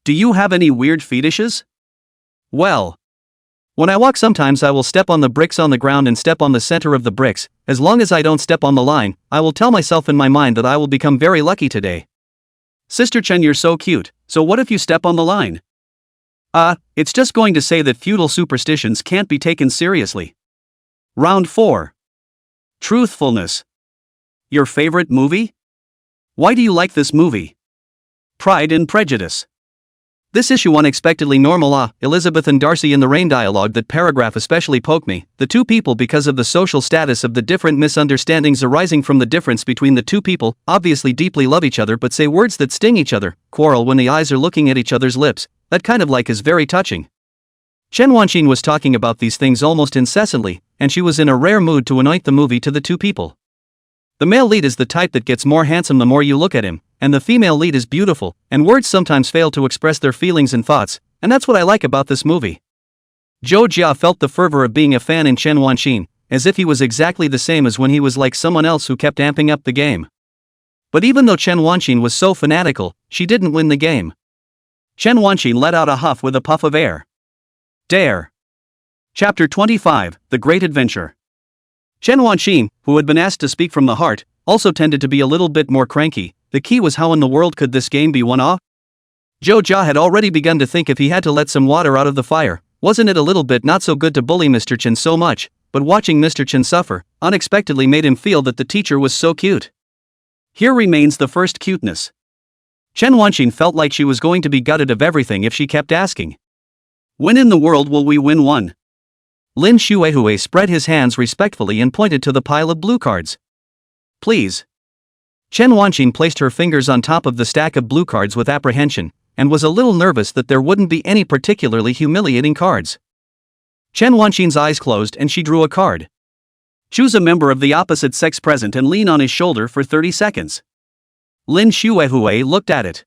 [SPEAKER 1] Do you have any weird fetishes? Well, when I walk sometimes I will step on the bricks on the ground and step on the center of the bricks. As long as I don't step on the line, I will tell myself in my mind that I will become very lucky today. Sister Chen, you're so cute, so what if you step on the line? It's just going to say that feudal superstitions can't be taken seriously. Round 4. Truthfulness. Your favorite movie? Why do you like this movie? Pride and Prejudice. This issue unexpectedly normal. Elizabeth and Darcy in the rain dialogue. That paragraph especially poked me, the two people, because of the social status of the different misunderstandings arising from the difference between the two people, obviously deeply love each other but say words that sting each other, quarrel when the eyes are looking at each other's lips, that kind of like is very touching. Chen Wanxin was talking about these things almost incessantly, and she was in a rare mood to anoint the movie to the two people. The male lead is the type that gets more handsome the more you look at him, and the female lead is beautiful, and words sometimes fail to express their feelings and thoughts, and that's what I like about this movie. Zhou Jia felt the fervor of being a fan in Chen Wanxin, as if he was exactly the same as when he was like someone else who kept amping up the game. But even though Chen Wanxin was so fanatical, she didn't win the game. Chen Wanxin let out a huff with a puff of air. Dare. Chapter 25, The Great Adventure. Chen Wanxin, who had been asked to speak from the heart, also tended to be a little bit more cranky. The key was how in the world could this game be won off? Zhou Jia had already begun to think if he had to let some water out of the fire, wasn't it a little bit not so good to bully Mr. Chen so much, but watching Mr. Chen suffer, unexpectedly made him feel that the teacher was so cute. Here remains the first cuteness. Chen Wanxin felt like she was going to be gutted of everything if she kept asking. When in the world will we win one? Lin Xuehui spread his hands respectfully and pointed to the pile of blue cards. Please. Chen Wanxin placed her fingers on top of the stack of blue cards with apprehension, and was a little nervous that there wouldn't be any particularly humiliating cards. Chen Wanxin's eyes closed and she drew a card. Choose a member of the opposite sex present and lean on his shoulder for 30 seconds. Lin Xuehui looked at it.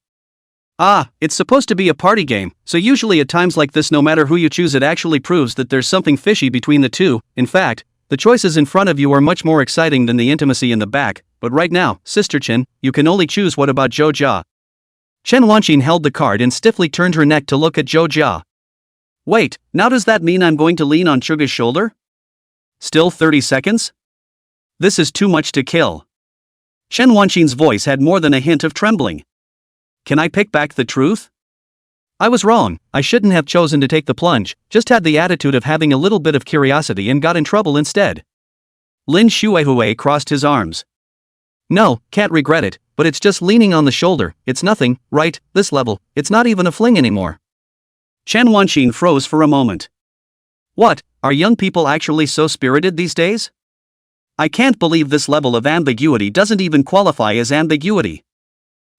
[SPEAKER 1] It's supposed to be a party game, so usually at times like this no matter who you choose it actually proves that there's something fishy between the two. In fact, the choices in front of you are much more exciting than the intimacy in the back, but right now, Sister Chen, you can only choose. What about Zhou Jia? Chen Wanxin held the card and stiffly turned her neck to look at Zhou Jia. Wait, now does that mean I'm going to lean on Chuga's shoulder? Still 30 seconds? This is too much to kill. Chen Wanxin's voice had more than a hint of trembling. Can I pick back the truth? I was wrong, I shouldn't have chosen to take the plunge, just had the attitude of having a little bit of curiosity and got in trouble instead. Lin Xuehui crossed his arms. No, can't regret it, but it's just leaning on the shoulder, it's nothing, right, this level, it's not even a fling anymore. Chen Wanxin froze for a moment. What, are young people actually so spirited these days? I can't believe this level of ambiguity doesn't even qualify as ambiguity.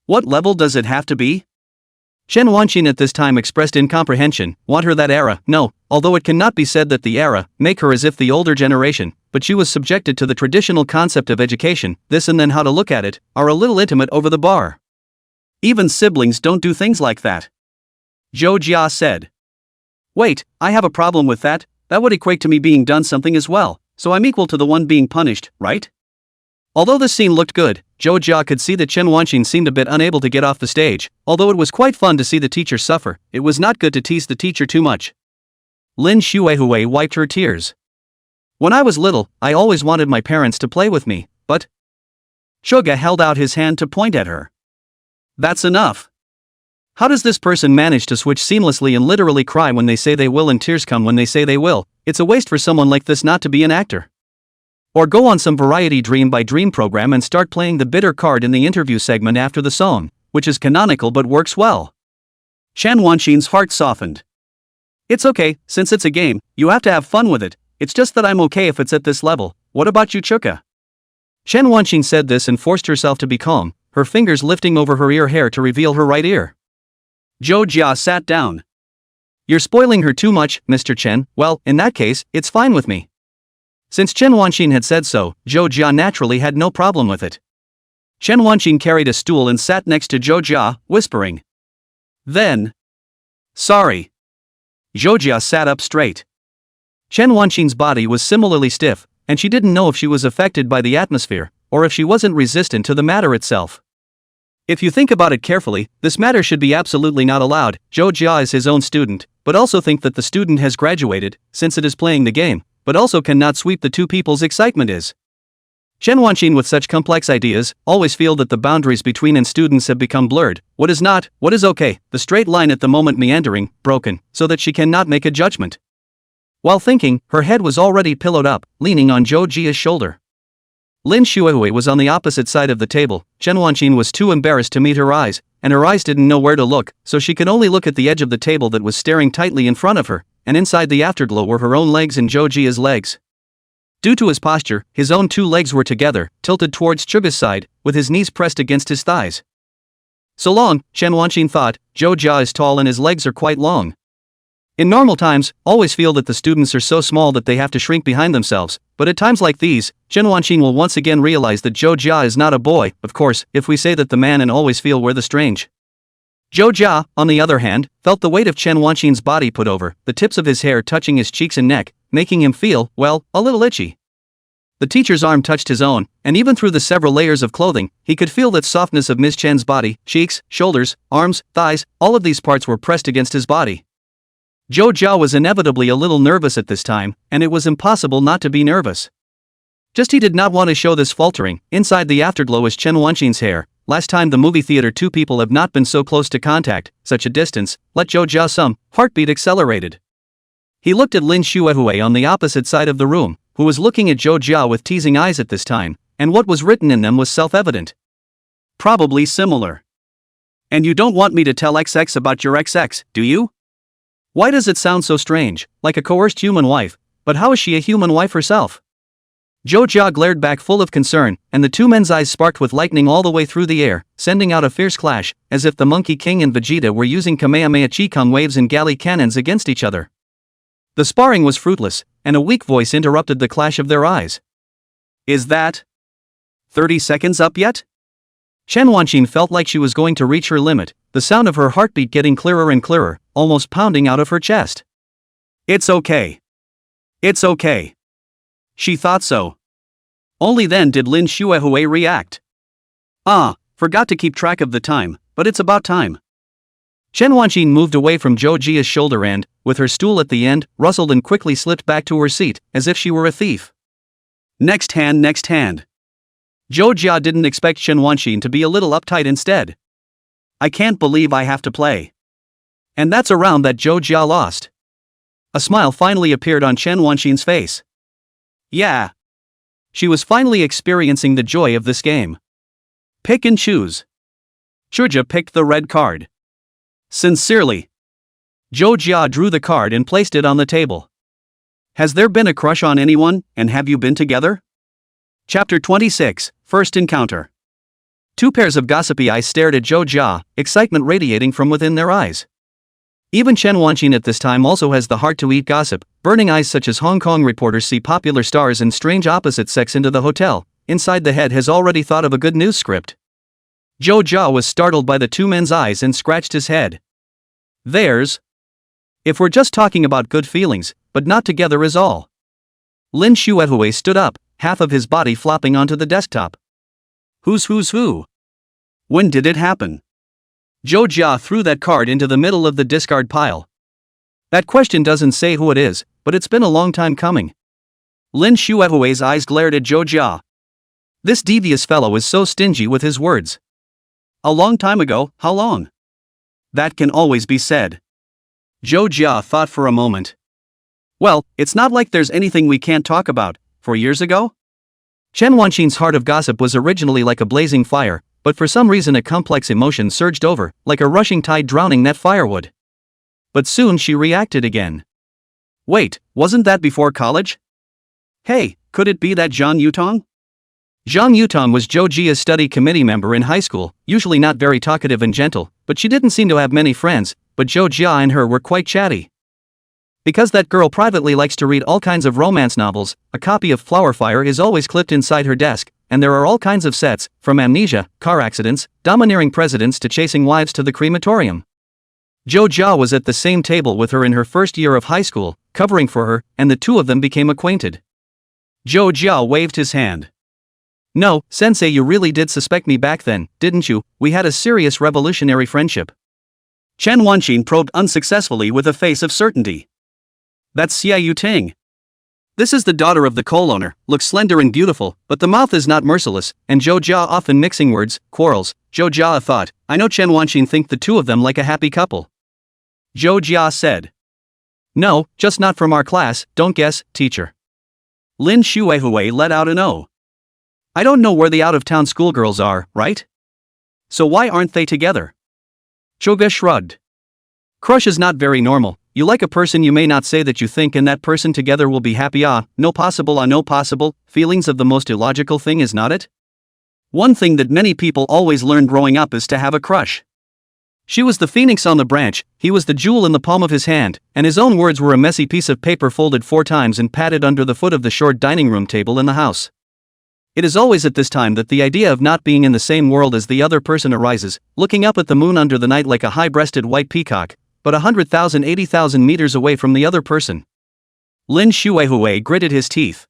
[SPEAKER 1] What level does it have to be? Chen Wanxin at this time expressed incomprehension. Want her that era? No, although it cannot be said that the era make her as if the older generation, but she was subjected to the traditional concept of education, this and then how to look at it, are a little intimate over the bar. Even siblings don't do things like that. Zhou Jia said. Wait, I have a problem with that, that would equate to me being done something as well, so I'm equal to the one being punished, right? Although this scene looked good, Zhou Jia could see that Chen Wanxin seemed a bit unable to get off the stage. Although it was quite fun to see the teacher suffer, it was not good to tease the teacher too much. Lin Xuehui wiped her tears. When I was little, I always wanted my parents to play with me, but... Suga held out his hand to point at her. That's enough. How does this person manage to switch seamlessly and literally cry when they say they will and tears come when they say they will? It's a waste for someone like this not to be an actor. Or go on some variety dream by dream program and start playing the bitter card in the interview segment after the song, which is canonical but works well. Chen Wanxin's heart softened. It's okay, since it's a game, you have to have fun with it. It's just that I'm okay if it's at this level. What about you, Chuka? Chen Wanxin said this and forced herself to be calm, her fingers lifting over her ear hair to reveal her right ear. Zhou Jia sat down. You're spoiling her too much, Mr. Chen. Well, in that case, it's fine with me. Since Chen Wanxin had said so, Zhou Jia naturally had no problem with it. Chen Wanxin carried a stool and sat next to Zhou Jia, whispering. Then. Sorry. Zhou Jia sat up straight. Chen Wanxin's body was similarly stiff, and she didn't know if she was affected by the atmosphere, or if she wasn't resistant to the matter itself. If you think about it carefully, this matter should be absolutely not allowed. Zhou Jia is his own student, but also think that the student has graduated, since it is playing the game, but also cannot sweep the two people's excitement is. Chen Wanxin with such complex ideas, always feel that the boundaries between and students have become blurred. What is not, what is okay, the straight line at the moment meandering, broken, so that she cannot make a judgment. While thinking, her head was already pillowed up, leaning on Zhou Jia's shoulder. Lin Xuehui was on the opposite side of the table. Chen Wanxin was too embarrassed to meet her eyes, and her eyes didn't know where to look, so she could only look at the edge of the table that was staring tightly in front of her, and inside the afterglow were her own legs and Zhou Jia's legs. Due to his posture, his own two legs were together, tilted towards Chuga's side, with his knees pressed against his thighs. So long, Chen Wanxin thought, Zhou Jia is tall and his legs are quite long. In normal times, always feel that the students are so small that they have to shrink behind themselves, but at times like these, Chen Wanxin will once again realize that Zhou Jia is not a boy, of course, if we say that the man and always feel we're the strange. Zhou Jia, on the other hand, felt the weight of Chen Wanxin's body put over, the tips of his hair touching his cheeks and neck, making him feel, well, a little itchy. The teacher's arm touched his own, and even through the several layers of clothing, he could feel that softness of Ms. Chen's body, cheeks, shoulders, arms, thighs, all of these parts were pressed against his body. Zhou Jia was inevitably a little nervous at this time, and it was impossible not to be nervous. Just he did not want to show this faltering. Inside the afterglow is Chen Wanxin's hair. Last time the movie theater two people have not been so close to contact, such a distance, let Zhou Jia some, heartbeat accelerated. He looked at Lin Xuehui on the opposite side of the room, who was looking at Zhou Jia with teasing eyes at this time, and what was written in them was self-evident. Probably similar. And you don't want me to tell XX about your XX, do you? Why does it sound so strange, like a coerced human wife, but how is she a human wife herself? Zhou Jia glared back full of concern, and the two men's eyes sparked with lightning all the way through the air, sending out a fierce clash, as if the Monkey King and Vegeta were using Kamehameha Chi-Kung waves and galley cannons against each other. The sparring was fruitless, and a weak voice interrupted the clash of their eyes. Is that 30 seconds up yet? Chen Wanxin felt like she was going to reach her limit, the sound of her heartbeat getting clearer and clearer, almost pounding out of her chest. It's okay. It's okay. She thought so. Only then did Lin Xuehui react. Forgot to keep track of the time, but it's about time. Chen Wanxin moved away from Zhou Jia's shoulder and, with her stool at the end, rustled and quickly slipped back to her seat, as if she were a thief. Next hand, next hand. Zhou Jia didn't expect Chen Wanxin to be a little uptight instead. I can't believe I have to play. And that's a round that Zhou Jia lost. A smile finally appeared on Chen Wanxin's face. Yeah. She was finally experiencing the joy of this game. Pick and choose. Zhou picked the red card. Sincerely. Zhou Jia drew the card and placed it on the table. Has there been a crush on anyone, and have you been together? Chapter 26, First Encounter. Two pairs of gossipy eyes stared at Zhou Jia, excitement radiating from within their eyes. Even Chen Wanxin at this time also has the heart to eat gossip, burning eyes such as Hong Kong reporters see popular stars and strange opposite sex into the hotel, inside the head has already thought of a good news script. Zhou Jia was startled by the two men's eyes and scratched his head. If we're just talking about good feelings, but not together is all. Lin Xuehui stood up, half of his body flopping onto the desktop. Who's who? When did it happen? Zhou Jia threw that card into the middle of the discard pile. That question doesn't say who it is, but it's been a long time coming. Lin Xuehui's eyes glared at Zhou Jia. This devious fellow is so stingy with his words. A long time ago, how long? That can always be said. Zhou Jia thought for a moment. Well, it's not like there's anything we can't talk about. 4 years ago? Chen Wanqin's heart of gossip was originally like a blazing fire, but for some reason a complex emotion surged over, like a rushing tide drowning that firewood. But soon she reacted again. Wait, wasn't that before college? Hey, could it be that Zhang Yutong? Zhang Yutong was Zhou Jia's study committee member in high school, usually not very talkative and gentle, but she didn't seem to have many friends, but Zhou Jia and her were quite chatty. Because that girl privately likes to read all kinds of romance novels, a copy of Flower Fire is always clipped inside her desk, and there are all kinds of sets, from amnesia, car accidents, domineering presidents to chasing wives to the crematorium. Zhou Jia was at the same table with her in her first year of high school, covering for her, and the two of them became acquainted. Zhou Jia waved his hand. No, sensei, you really did suspect me back then, didn't you? We had a serious revolutionary friendship. Chen Wanqin probed unsuccessfully with a face of certainty. That's Xia Yuting. This is the daughter of the coal owner, looks slender and beautiful, but the mouth is not merciless, and Zhou Jia often mixing words, quarrels. Zhou Jia thought, I know Chen Wanqin think the two of them like a happy couple. Zhou Jia said. No, just not from our class, don't guess, teacher. Lin Xuehui let out an O. I don't know where the out-of-town schoolgirls are, right? So why aren't they together? Choga shrugged. Crush is not very normal. You like a person, you may not say that you think and that person together will be happy. No possible, feelings of the most illogical thing, is not it? One thing that many people always learn growing up is to have a crush. She was the phoenix on the branch, he was the jewel in the palm of his hand, and his own words were a messy piece of paper folded 4 times and padded under the foot of the short dining room table in the house. It is always at this time that the idea of not being in the same world as the other person arises, looking up at the moon under the night like a high-breasted white peacock, but 100,000 80,000 meters away from the other person. Lin Xuehui gritted his teeth.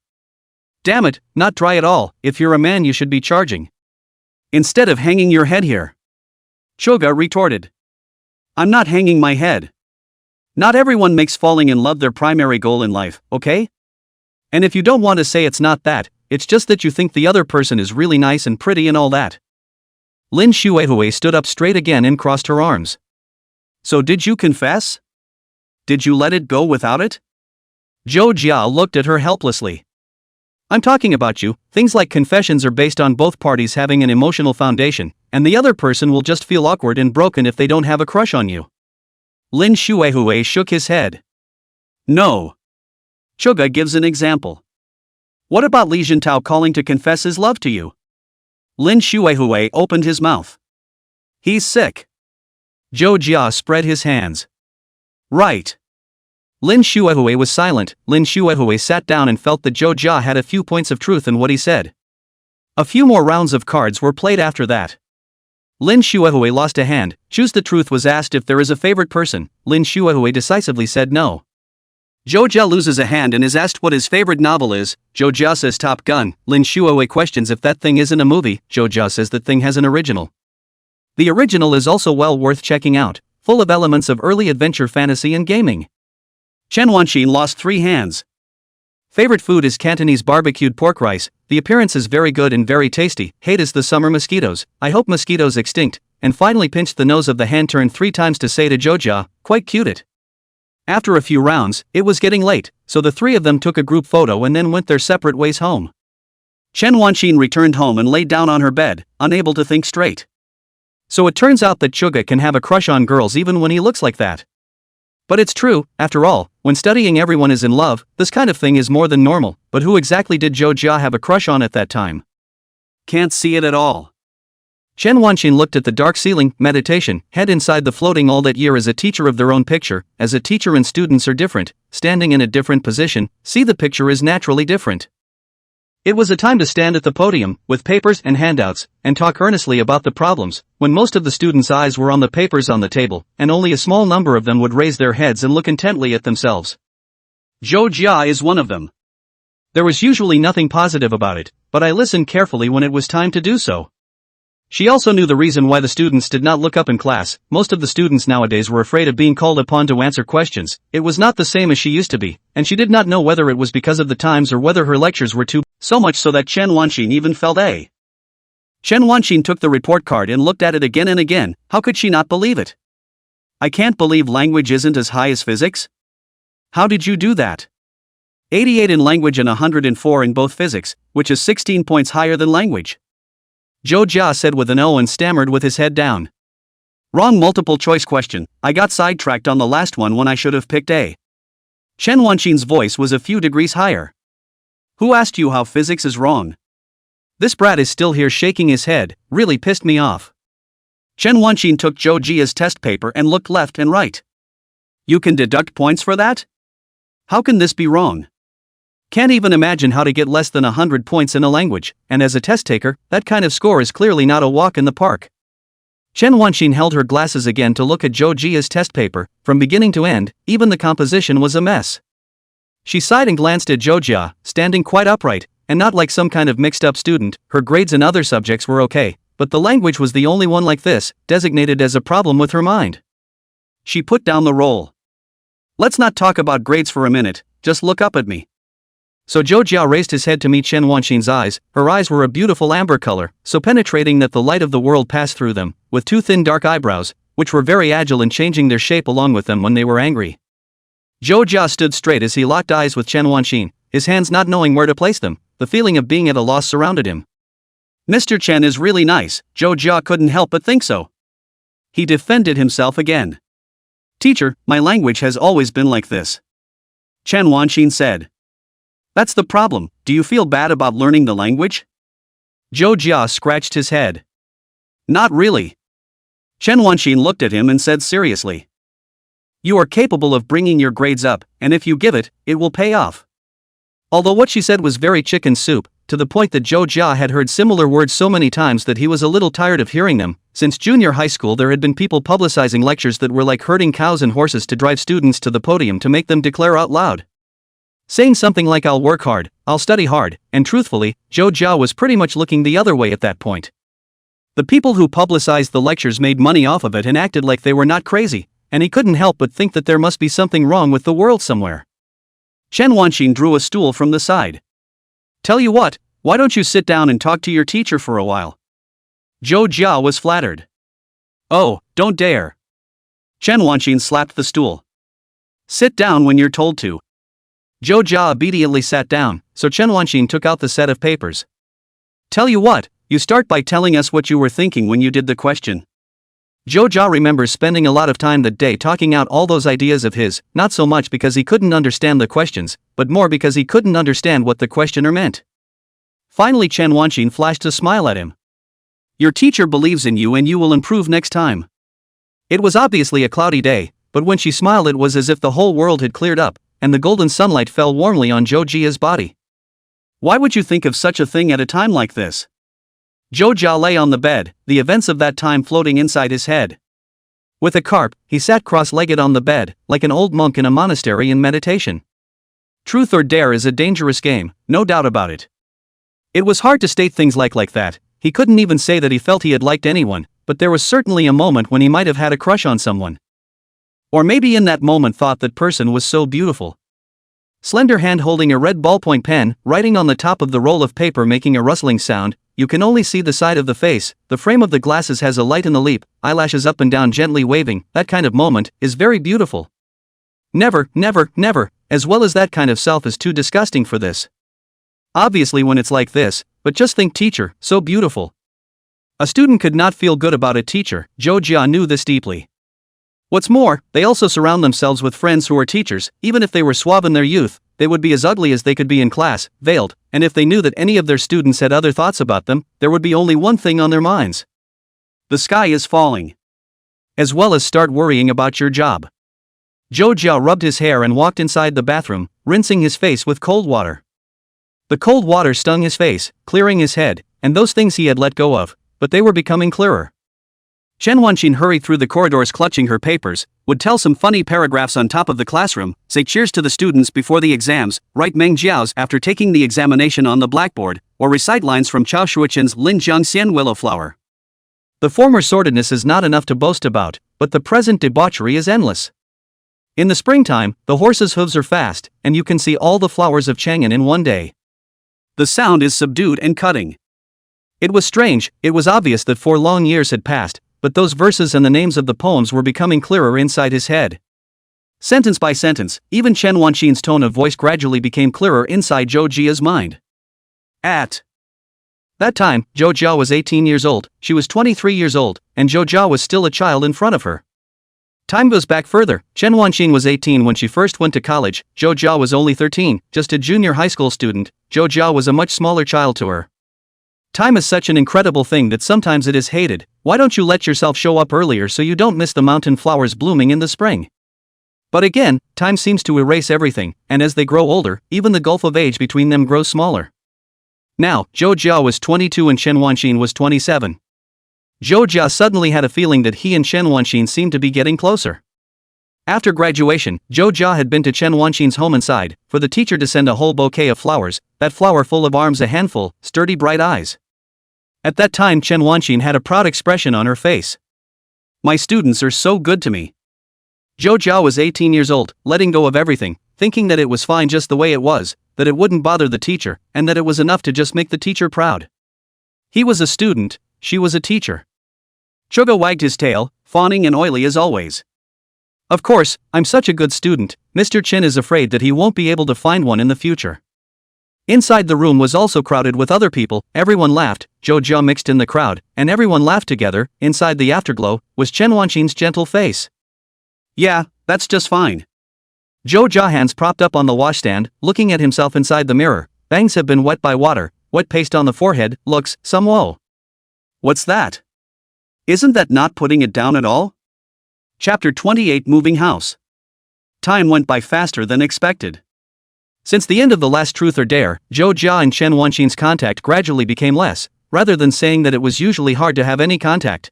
[SPEAKER 1] Damn it, not dry at all. If you're a man you should be charging. Instead of hanging your head here. Choga retorted. I'm not hanging my head. Not everyone makes falling in love their primary goal in life, okay? And if you don't want to say it's not that, it's just that you think the other person is really nice and pretty and all that. Lin Xuehui stood up straight again and crossed her arms. So did you confess? Did you let it go without it? Zhou Jia looked at her helplessly. I'm talking about you. Things like confessions are based on both parties having an emotional foundation, and the other person will just feel awkward and broken if they don't have a crush on you. Lin Xuehui shook his head. No. Choga gives an example. What about Li Jintao calling to confess his love to you? Lin Xuehui opened his mouth. He's sick. Zhou Jia spread his hands. Right. Lin Xuehui was silent. Lin Xuehui sat down and felt that Zhou Jia had a few points of truth in what he said. A few more rounds of cards were played after that. Lin Xuehui lost a hand. Choose the Truth was asked if there is a favorite person. Lin Xuehui decisively said no. Zhou Jia loses a hand and is asked what his favorite novel is. Zhou Jia says Top Gun. Lin Xuehui questions if that thing isn't a movie. Zhou Jia says that thing has an original. The original is also well worth checking out, full of elements of early adventure fantasy and gaming. Chen Wanqin lost 3 hands. Favorite food is Cantonese barbecued pork rice. The appearance is very good and very tasty. Hate is the summer mosquitoes. I hope mosquitoes extinct. And finally pinched the nose of the hand, turned 3 times to say to Zhou Jia, quite cute it. After a few rounds, it was getting late, so the 3 of them took a group photo and then went their separate ways home. Chen Wanqin returned home and laid down on her bed, unable to think straight. So it turns out that Choga can have a crush on girls even when he looks like that. But it's true, after all, when studying everyone is in love, this kind of thing is more than normal, but who exactly did Zhou Jia have a crush on at that time? Can't see it at all. Chen Wanqin looked at the dark ceiling, meditation, head inside the floating all that year as a teacher of their own picture, as a teacher and students are different, standing in a different position, see the picture is naturally different. It was a time to stand at the podium, with papers and handouts, and talk earnestly about the problems, when most of the students' eyes were on the papers on the table, and only a small number of them would raise their heads and look intently at themselves. Zhou Jia is one of them. There was usually nothing positive about it, but I listened carefully when it was time to do so. She also knew the reason why the students did not look up in class. Most of the students nowadays were afraid of being called upon to answer questions. It was not the same as she used to be, and she did not know whether it was because of the times or whether her lectures were too so much so that Chen Wanxin even felt a. Chen Wanxin took the report card and looked at it again and again. How could she not believe it? I can't believe language isn't as high as physics. How did you do that? 88 in language and 104 in both physics, which is 16 points higher than language. Zhou Jia said with an O and stammered with his head down. Wrong multiple choice question. I got sidetracked on the last one when I should have picked A. Chen Wanxin's voice was a few degrees higher. Who asked you how physics is wrong? This brat is still here shaking his head, really pissed me off. Chen Wanxin took Zhou Jia's test paper and looked left and right. You can deduct points for that? How can this be wrong? Can't even imagine how to get less than 100 points in a language, and as a test taker, that kind of score is clearly not a walk in the park. Chen Wanxin held her glasses again to look at Zhou Jia's test paper. From beginning to end, even the composition was a mess. She sighed and glanced at Zhou Jia, standing quite upright, and not like some kind of mixed-up student. Her grades in other subjects were okay, but the language was the only one like this, designated as a problem with her mind. She put down the roll. Let's not talk about grades for a minute, just look up at me. So Zhou Jia raised his head to meet Chen Wanxin's eyes. Her eyes were a beautiful amber color, so penetrating that the light of the world passed through them, with two thin dark eyebrows, which were very agile in changing their shape along with them when they were angry. Zhou Jia stood straight as he locked eyes with Chen Wanxin, his hands not knowing where to place them. The feeling of being at a loss surrounded him. Mr. Chen is really nice, Zhou Jia couldn't help but think so. He defended himself again. Teacher, my language has always been like this. Chen Wanxin said. That's the problem. Do you feel bad about learning the language? Zhou Jia scratched his head. Not really. Chen Wanxin looked at him and said seriously. You are capable of bringing your grades up, and if you give it, it will pay off. Although what she said was very chicken soup, to the point that Zhou Jia had heard similar words so many times that he was a little tired of hearing them. Since junior high school there had been people publicizing lectures that were like herding cows and horses to drive students to the podium to make them declare out loud. Saying something like I'll work hard, I'll study hard, and truthfully, Zhou Jia was pretty much looking the other way at that point. The people who publicized the lectures made money off of it and acted like they were not crazy, and he couldn't help but think that there must be something wrong with the world somewhere. Chen Wanxin drew a stool from the side. Tell you what, why don't you sit down and talk to your teacher for a while? Zhou Jia was flattered. Oh, don't dare. Chen Wanxin slapped the stool. Sit down when you're told to. Zhou Jia obediently sat down, so Chen Wanxin took out the set of papers. Tell you what, you start by telling us what you were thinking when you did the question. Zhou Jia remembers spending a lot of time that day talking out all those ideas of his, not so much because he couldn't understand the questions, but more because he couldn't understand what the questioner meant. Finally Chen Wanxin flashed a smile at him. Your teacher believes in you and you will improve next time. It was obviously a cloudy day, but when she smiled it was as if the whole world had cleared up, and the golden sunlight fell warmly on Zhou Jia's body. Why would you think of such a thing at a time like this? Zhou Jia lay on the bed, the events of that time floating inside his head. With a carp, he sat cross-legged on the bed, like an old monk in a monastery in meditation. Truth or dare is a dangerous game, no doubt about it. It was hard to state things like that. He couldn't even say that he felt he had liked anyone, but there was certainly a moment when he might have had a crush on someone. Or maybe in that moment thought that person was so beautiful. Slender hand holding a red ballpoint pen, writing on the top of the roll of paper making a rustling sound. You can only see the side of the face, the frame of the glasses has a light in the leap, eyelashes up and down gently waving. That kind of moment is very beautiful. Never, never, never, as well as that kind of self is too disgusting for this. Obviously when it's like this, but just think teacher, so beautiful. A student could not feel good about a teacher, Zhou Jia knew this deeply. What's more, they also surround themselves with friends who are teachers. Even if they were suave in their youth, they would be as ugly as they could be in class, veiled, and if they knew that any of their students had other thoughts about them, there would be only one thing on their minds. The sky is falling. As well as start worrying about your job. Zhou Jia rubbed his hair and walked inside the bathroom, rinsing his face with cold water. The cold water stung his face, clearing his head, and those things he had let go of, but they were becoming clearer. Chen Wanxin hurried through the corridors clutching her papers, would tell some funny paragraphs on top of the classroom, say cheers to the students before the exams, write Meng Jiao's after taking the examination on the blackboard, or recite lines from Chao Shuichen's Lin Jiang Xian Willow Flower. The former sordidness is not enough to boast about, but the present debauchery is endless. In the springtime, the horse's hooves are fast, and you can see all the flowers of Chang'an in one day. The sound is subdued and cutting. It was strange, it was obvious that 4 long years had passed, but those verses and the names of the poems were becoming clearer inside his head. Sentence by sentence, even Chen Wanxin's tone of voice gradually became clearer inside Zhou Jia's mind. At that time, Zhou Jia was 18 years old, she was 23 years old, and Zhou Jia was still a child in front of her. Time goes back further. Chen Wanxin was 18 when she first went to college, Zhou Jia was only 13, just a junior high school student. Zhou Jia was a much smaller child to her. Time is such an incredible thing that sometimes it is hated. Why don't you let yourself show up earlier so you don't miss the mountain flowers blooming in the spring? But again, time seems to erase everything, and as they grow older, even the gulf of age between them grows smaller. Now, Zhou Jia was 22 and Chen Wanxin was 27. Zhou Jia suddenly had a feeling that he and Chen Wanxin seemed to be getting closer. After graduation, Zhou Jia had been to Chen Wanxin's home inside, for the teacher to send a whole bouquet of flowers, that flower full of arms a handful, sturdy bright eyes. At that time Chen Wanxin had a proud expression on her face. My students are so good to me. Zhou Jia was 18 years old, letting go of everything, thinking that it was fine just the way it was, that it wouldn't bother the teacher, and that it was enough to just make the teacher proud. He was a student, she was a teacher. Chuga wagged his tail, fawning and oily as always. Of course, I'm such a good student, Mr. Chin is afraid that he won't be able to find one in the future. Inside the room was also crowded with other people, everyone laughed, Zhou Jia mixed in the crowd, and everyone laughed together. Inside the afterglow was Chen Wanxin's gentle face. Yeah, that's just fine. Zhou Jia hands propped up on the washstand, looking at himself inside the mirror, bangs have been wet by water, wet paste on the forehead, looks, some woe. What's that? Isn't that not putting it down at all? Chapter 28 Moving House. Time went by faster than expected. Since the end of the last Truth or Dare, Zhou Jia and Chen Wanxin's contact gradually became less, rather than saying that it was usually hard to have any contact.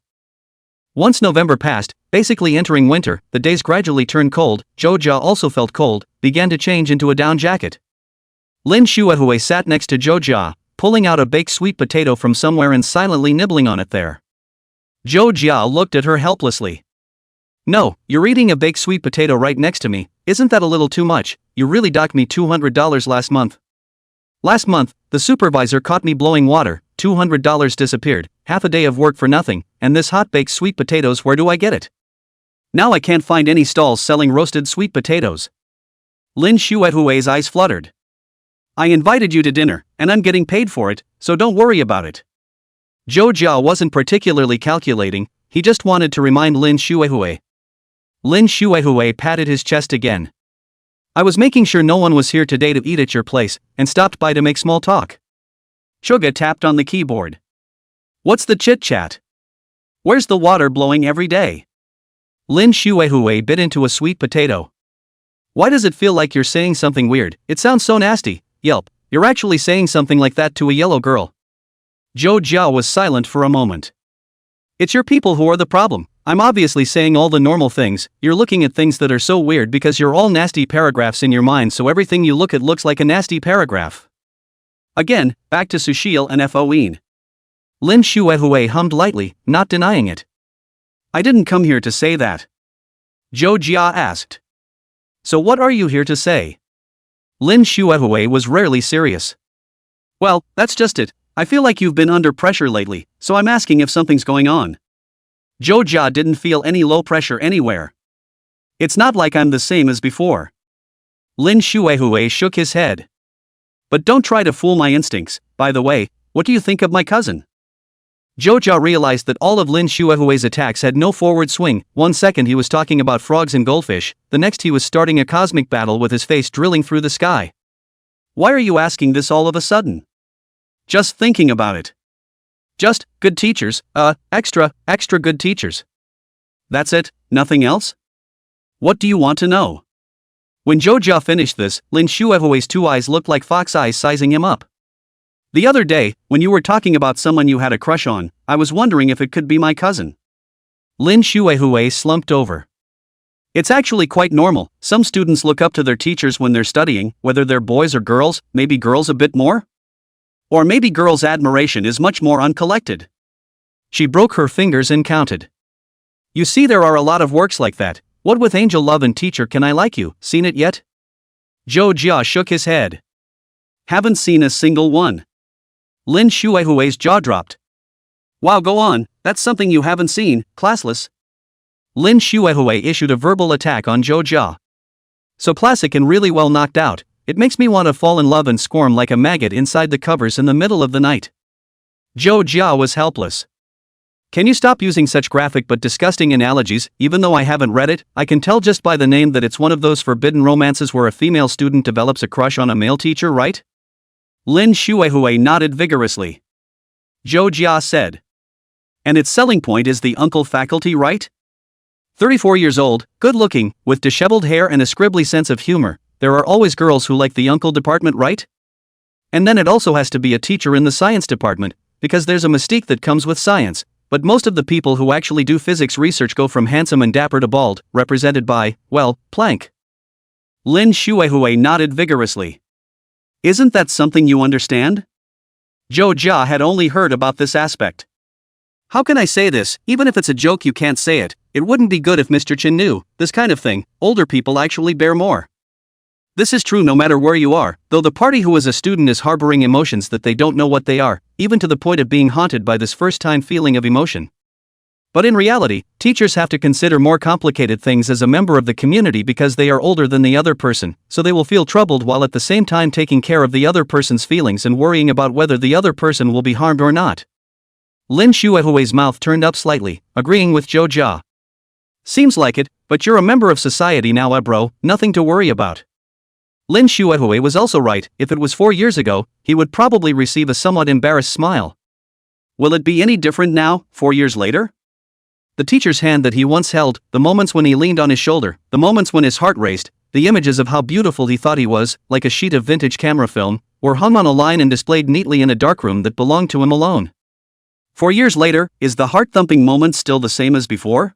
[SPEAKER 1] Once November passed, basically entering winter, the days gradually turned cold. Zhou Jia also felt cold, began to change into a down jacket. Lin Xuehui sat next to Zhou Jia, pulling out a baked sweet potato from somewhere and silently nibbling on it there. Zhou Jia looked at her helplessly. No, you're eating a baked sweet potato right next to me, isn't that a little too much? You really docked me $200 last month. Last month, the supervisor caught me blowing water, $200 disappeared, half a day of work for nothing, and this hot baked sweet potatoes, where do I get it? Now I can't find any stalls selling roasted sweet potatoes. Lin Xuehui's eyes fluttered. I invited you to dinner, and I'm getting paid for it, so don't worry about it. Zhou Jia wasn't particularly calculating, he just wanted to remind Lin Xuehui. Lin Xuehui patted his chest again. I was making sure no one was here today to eat at your place, and stopped by to make small talk. Chuga tapped on the keyboard. What's the chit-chat? Where's the water blowing every day? Lin Xuehui bit into a sweet potato. Why does it feel like you're saying something weird? It sounds so nasty. Yelp, you're actually saying something like that to a yellow girl. Zhou Jia was silent for a moment. It's your people who are the problem. I'm obviously saying all the normal things, you're looking at things that are so weird because you're all nasty paragraphs in your mind, so everything you look at looks like a nasty paragraph. Again, back to Sushil and Foin. Lin Xuehui hummed lightly, not denying it. I didn't come here to say that. Zhou Jia asked. So what are you here to say? Lin Xuehui was rarely serious. Well, that's just it. I feel like you've been under pressure lately, so I'm asking if something's going on. Zhou Jia didn't feel any low pressure anywhere. It's not like I'm the same as before. Lin Xuehui shook his head. But don't try to fool my instincts. By the way, what do you think of my cousin? Zhou Jia realized that all of Lin Xuehui's attacks had no forward swing. 1 second he was talking about frogs and goldfish, the next he was starting a cosmic battle with his face drilling through the sky. Why are you asking this all of a sudden? Just thinking about it. Just, good teachers, extra good teachers. That's it, nothing else? What do you want to know? When Zhou Jia finished this, Lin Xuehui's 2 eyes looked like fox eyes sizing him up. The other day, when you were talking about someone you had a crush on, I was wondering if it could be my cousin. Lin Xuehui slumped over. It's actually quite normal, some students look up to their teachers when they're studying, whether they're boys or girls, maybe girls a bit more? Or maybe girls' admiration is much more uncollected. She broke her fingers and counted. You see, there are a lot of works like that. What with Angel Love and Teacher Can I Like You? Seen it yet? Zhou Jia shook his head. Haven't seen a single one. Lin Shuihui's jaw dropped. Wow, go on, that's something you haven't seen, classless. Lin Shuihui issued a verbal attack on Zhou Jia. So classic and really well knocked out, it makes me want to fall in love and squirm like a maggot inside the covers in the middle of the night. Zhou Jia was helpless. Can you stop using such graphic but disgusting analogies? Even though I haven't read it, I can tell just by the name that it's one of those forbidden romances where a female student develops a crush on a male teacher, right? Lin Shuihui nodded vigorously. Zhou Jia said. And its selling point is the uncle faculty, right? 34 years old, good-looking, with disheveled hair and a scribbly sense of humor, there are always girls who like the uncle department, right? And then it also has to be a teacher in the science department, because there's a mystique that comes with science. But most of the people who actually do physics research go from handsome and dapper to bald, represented by, well, Planck. Lin Shuihui nodded vigorously. Isn't that something you understand? Zhou Jia had only heard about this aspect. How can I say this? Even if it's a joke, you can't say it. It wouldn't be good if Mr. Chen knew. This kind of thing, older people actually bear more. This is true no matter where you are, though the party who is a student is harboring emotions that they don't know what they are, even to the point of being haunted by this first-time feeling of emotion. But in reality, teachers have to consider more complicated things as a member of the community because they are older than the other person, so they will feel troubled while at the same time taking care of the other person's feelings and worrying about whether the other person will be harmed or not. Lin Shuihui's mouth turned up slightly, agreeing with Zhou Jia. Seems like it, but you're a member of society now, bro, nothing to worry about. Lin Shuihui was also right. If it was 4 years ago, he would probably receive a somewhat embarrassed smile. Will it be any different now, 4 years later? The teacher's hand that he once held, the moments when he leaned on his shoulder, the moments when his heart raced, the images of how beautiful he thought he was, like a sheet of vintage camera film, were hung on a line and displayed neatly in a darkroom that belonged to him alone. 4 years later, is the heart-thumping moment still the same as before?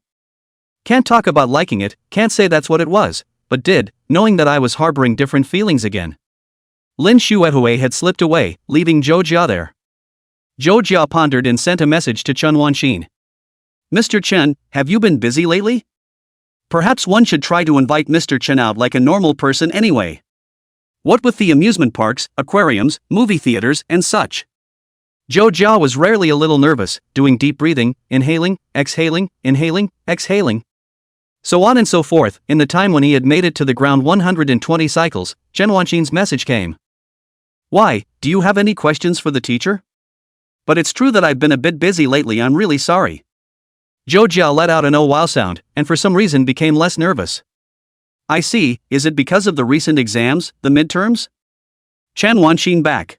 [SPEAKER 1] Can't talk about liking it, can't say that's what it was, but did, knowing that I was harboring different feelings again. Lin Shuihui had slipped away, leaving Zhou Jia there. Zhou Jia pondered and sent a message to Chen Wanxin. Mr. Chen, have you been busy lately? Perhaps one should try to invite Mr. Chen out like a normal person anyway. What with the amusement parks, aquariums, movie theaters, and such. Zhou Jia was rarely a little nervous, doing deep breathing, inhaling, exhaling, so on and so forth. In the time when he had made it to the ground 120 cycles, Chen Wanxin's message came. Why, do you have any questions for the teacher? But it's true that I've been a bit busy lately, I'm really sorry. Zhou Jia let out an oh wow sound, and for some reason became less nervous. I see, is it because of the recent exams, the midterms? Chen Wanxin back.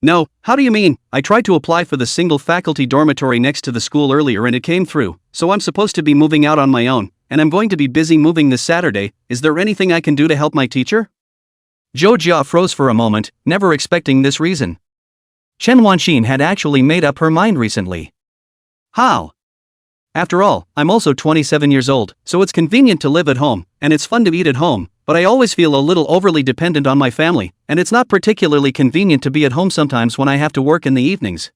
[SPEAKER 1] No, how do you mean? I tried to apply for the single faculty dormitory next to the school earlier and it came through, so I'm supposed to be moving out on my own, and I'm going to be busy moving this Saturday. Is there anything I can do to help my teacher? Zhou Jia froze for a moment, never expecting this reason. Chen Wanxin had actually made up her mind recently. How? After all, I'm also 27 years old, so it's convenient to live at home, and it's fun to eat at home, but I always feel a little overly dependent on my family, and it's not particularly convenient to be at home sometimes when I have to work in the evenings.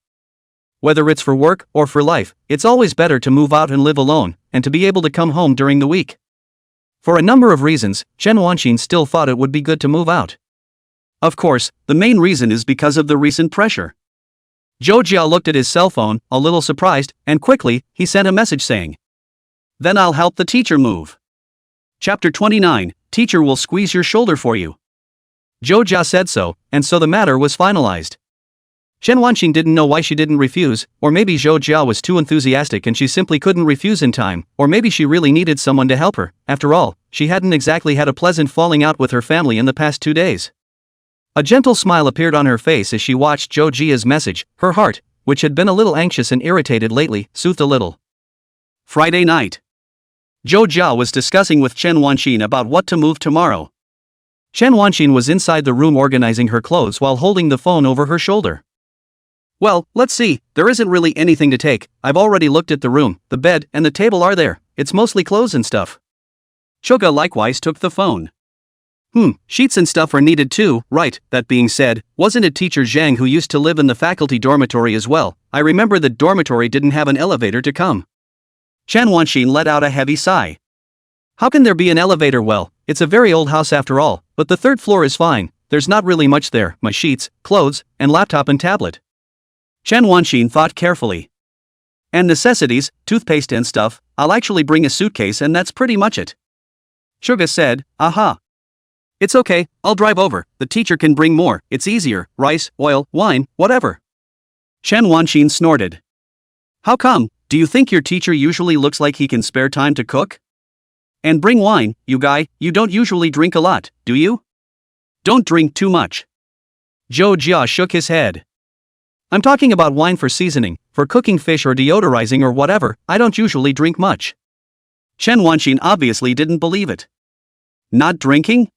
[SPEAKER 1] Whether it's for work or for life, it's always better to move out and live alone, and to be able to come home during the week. For a number of reasons, Chen Wanxin still thought it would be good to move out. Of course, the main reason is because of the recent pressure. Zhou Jia looked at his cell phone, a little surprised, and quickly, he sent a message saying, "Then I'll help the teacher move." Chapter 29, Teacher will squeeze your shoulder for you. Zhou Jia said so, and so the matter was finalized. Chen Wanxin didn't know why she didn't refuse, or maybe Zhou Jia was too enthusiastic and she simply couldn't refuse in time, or maybe she really needed someone to help her. After all, she hadn't exactly had a pleasant falling out with her family in the past 2 days. A gentle smile appeared on her face as she watched Zhou Jia's message. Her heart, which had been a little anxious and irritated lately, soothed a little. Friday night. Zhou Jia was discussing with Chen Wanxin about what to move tomorrow. Chen Wanxin was inside the room organizing her clothes while holding the phone over her shoulder. Well, let's see, there isn't really anything to take. I've already looked at the room, the bed, and the table are there. It's mostly clothes and stuff. Choga likewise took the phone. Sheets and stuff are needed too, right? That being said, wasn't it teacher Zhang who used to live in the faculty dormitory as well? I remember that dormitory didn't have an elevator to come. Chen Wanxin let out a heavy sigh. How can there be an elevator? Well, it's a very old house after all, but the third floor is fine, there's not really much there, my sheets, clothes, and laptop and tablet. Chen Wanxin thought carefully. And necessities, toothpaste and stuff, I'll actually bring a suitcase and that's pretty much it. Suga said, aha. It's okay, I'll drive over, the teacher can bring more, it's easier, rice, oil, wine, whatever. Chen Wanxin snorted. How come? Do you think your teacher usually looks like he can spare time to cook? And bring wine, you guy, you don't usually drink a lot, do you? Don't drink too much. Zhou Jia shook his head. I'm talking about wine for seasoning, for cooking fish or deodorizing or whatever, I don't usually drink much. Chen Wanxin obviously didn't believe it. Not drinking?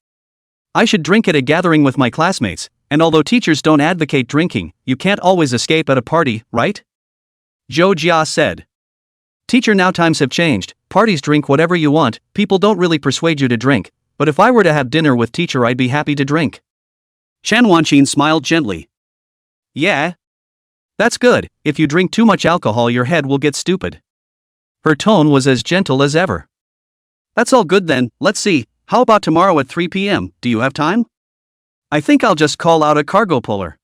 [SPEAKER 1] I should drink at a gathering with my classmates, and although teachers don't advocate drinking, you can't always escape at a party, right? Zhou Jia said. Teacher, now times have changed, parties drink whatever you want, people don't really persuade you to drink, but if I were to have dinner with teacher I'd be happy to drink. Chen Wanxin smiled gently. Yeah? That's good, if you drink too much alcohol your head will get stupid. Her tone was as gentle as ever. That's all good then, let's see, how about tomorrow at 3 p.m., do you have time? I think I'll just call out a cargo puller.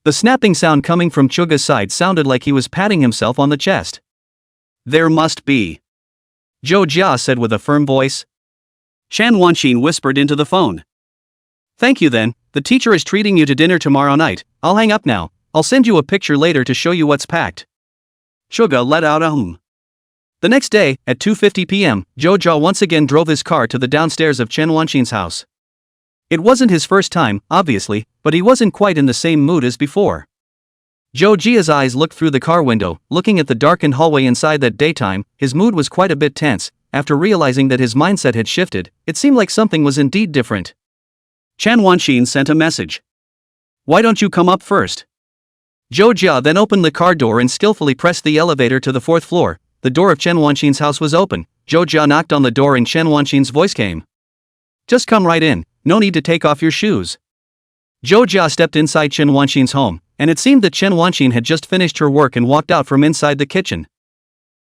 [SPEAKER 1] The snapping sound coming from Chuga's side sounded like he was patting himself on the chest. There must be. Zhou Jia said with a firm voice. Chen Wanxin whispered into the phone. Thank you then, the teacher is treating you to dinner tomorrow night, I'll hang up now, I'll send you a picture later to show you what's packed. Chuga let out a hum. The next day, at 2:50 p.m., Zhou Jia once again drove his car to the downstairs of Chen Wanxin's house. It wasn't his first time, obviously, but he wasn't quite in the same mood as before. Zhou Jia's eyes looked through the car window, looking at the darkened hallway inside. That daytime, his mood was quite a bit tense. After realizing that his mindset had shifted, it seemed like something was indeed different. Chen Wanxin sent a message. Why don't you come up first? Zhou Jia then opened the car door and skillfully pressed the elevator to the 4th floor. The door of Chen Wanxin's house was open. Zhou Jia knocked on the door and Chen Wanxin's voice came. Just come right in, no need to take off your shoes. Zhou Jia stepped inside Chen Wanxin's home, and it seemed that Chen Wanxin had just finished her work and walked out from inside the kitchen.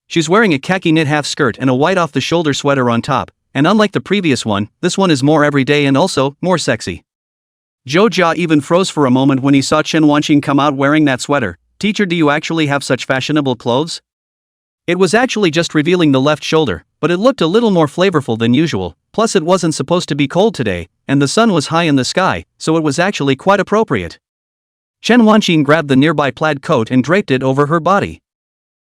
[SPEAKER 1] She's wearing a khaki knit half skirt and a white off-the-shoulder sweater on top, and unlike the previous one, this one is more everyday and also more sexy. Zhou Jia even froze for a moment when he saw Chen Wanxin come out wearing that sweater. Teacher, do you actually have such fashionable clothes? It was actually just revealing the left shoulder, but it looked a little more flavorful than usual, plus it wasn't supposed to be cold today, and the sun was high in the sky, so it was actually quite appropriate. Chen Wanxin grabbed the nearby plaid coat and draped it over her body.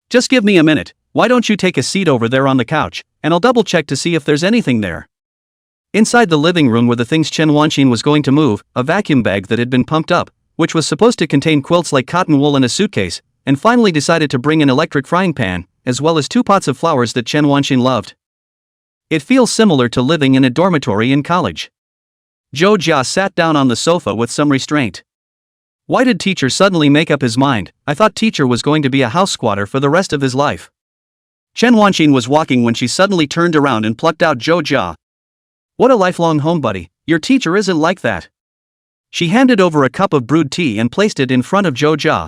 [SPEAKER 1] Just give me a minute, why don't you take a seat over there on the couch, and I'll double check to see if there's anything there. Inside the living room were the things Chen Wanxin was going to move, a vacuum bag that had been pumped up, which was supposed to contain quilts like cotton wool, and a suitcase, and finally decided to bring an electric frying pan, as well as 2 pots of flowers that Chen Wanxin loved. It feels similar to living in a dormitory in college. Zhou Jia sat down on the sofa with some restraint. Why did teacher suddenly make up his mind? I thought teacher was going to be a house squatter for the rest of his life. Chen Wanxin was walking when she suddenly turned around and plucked out Zhou Jia. What a lifelong homebuddy, your teacher isn't like that. She handed over a cup of brewed tea and placed it in front of Zhou Jia.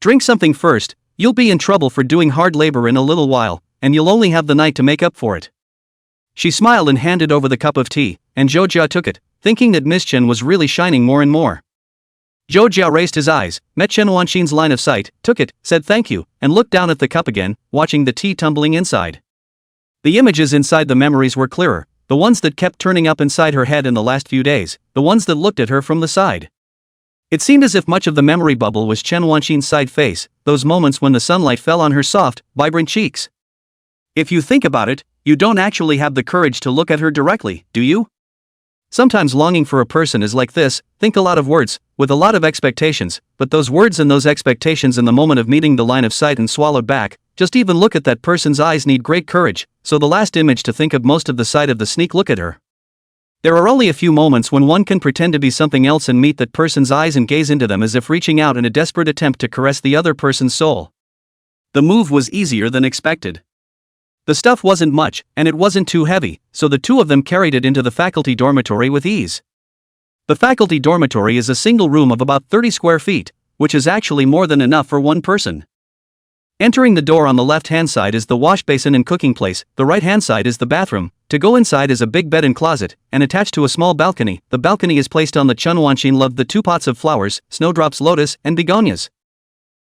[SPEAKER 1] Drink something first, you'll be in trouble for doing hard labor in a little while, and you'll only have the night to make up for it. She smiled and handed over the cup of tea, and Zhou Jia took it, thinking that Miss Chen was really shining more and more. Zhou Jia raised his eyes, met Chen Wanxin's line of sight, took it, said thank you, and looked down at the cup again, watching the tea tumbling inside. The images inside the memories were clearer, the ones that kept turning up inside her head in the last few days, the ones that looked at her from the side. It seemed as if much of the memory bubble was Chen Wanxin's side face, those moments when the sunlight fell on her soft, vibrant cheeks. If you think about it, you don't actually have the courage to look at her directly, do you? Sometimes longing for a person is like this, think a lot of words, with a lot of expectations, but those words and those expectations in the moment of meeting the line of sight and swallowed back, just even look at that person's eyes need great courage, so the last image to think of most of the sight of the sneak look at her. There are only a few moments when one can pretend to be something else and meet that person's eyes and gaze into them as if reaching out in a desperate attempt to caress the other person's soul. The move was easier than expected. The stuff wasn't much, and it wasn't too heavy, so the two of them carried it into the faculty dormitory with ease. The faculty dormitory is a single room of about 30 square feet, which is actually more than enough for one person. Entering the door on the left-hand side is the wash basin and cooking place, the right-hand side is the bathroom. To go inside is a big bed and closet, and attached to a small balcony. The balcony is placed on the Chunwanshin loved the two pots of flowers, snowdrops, lotus, and begonias.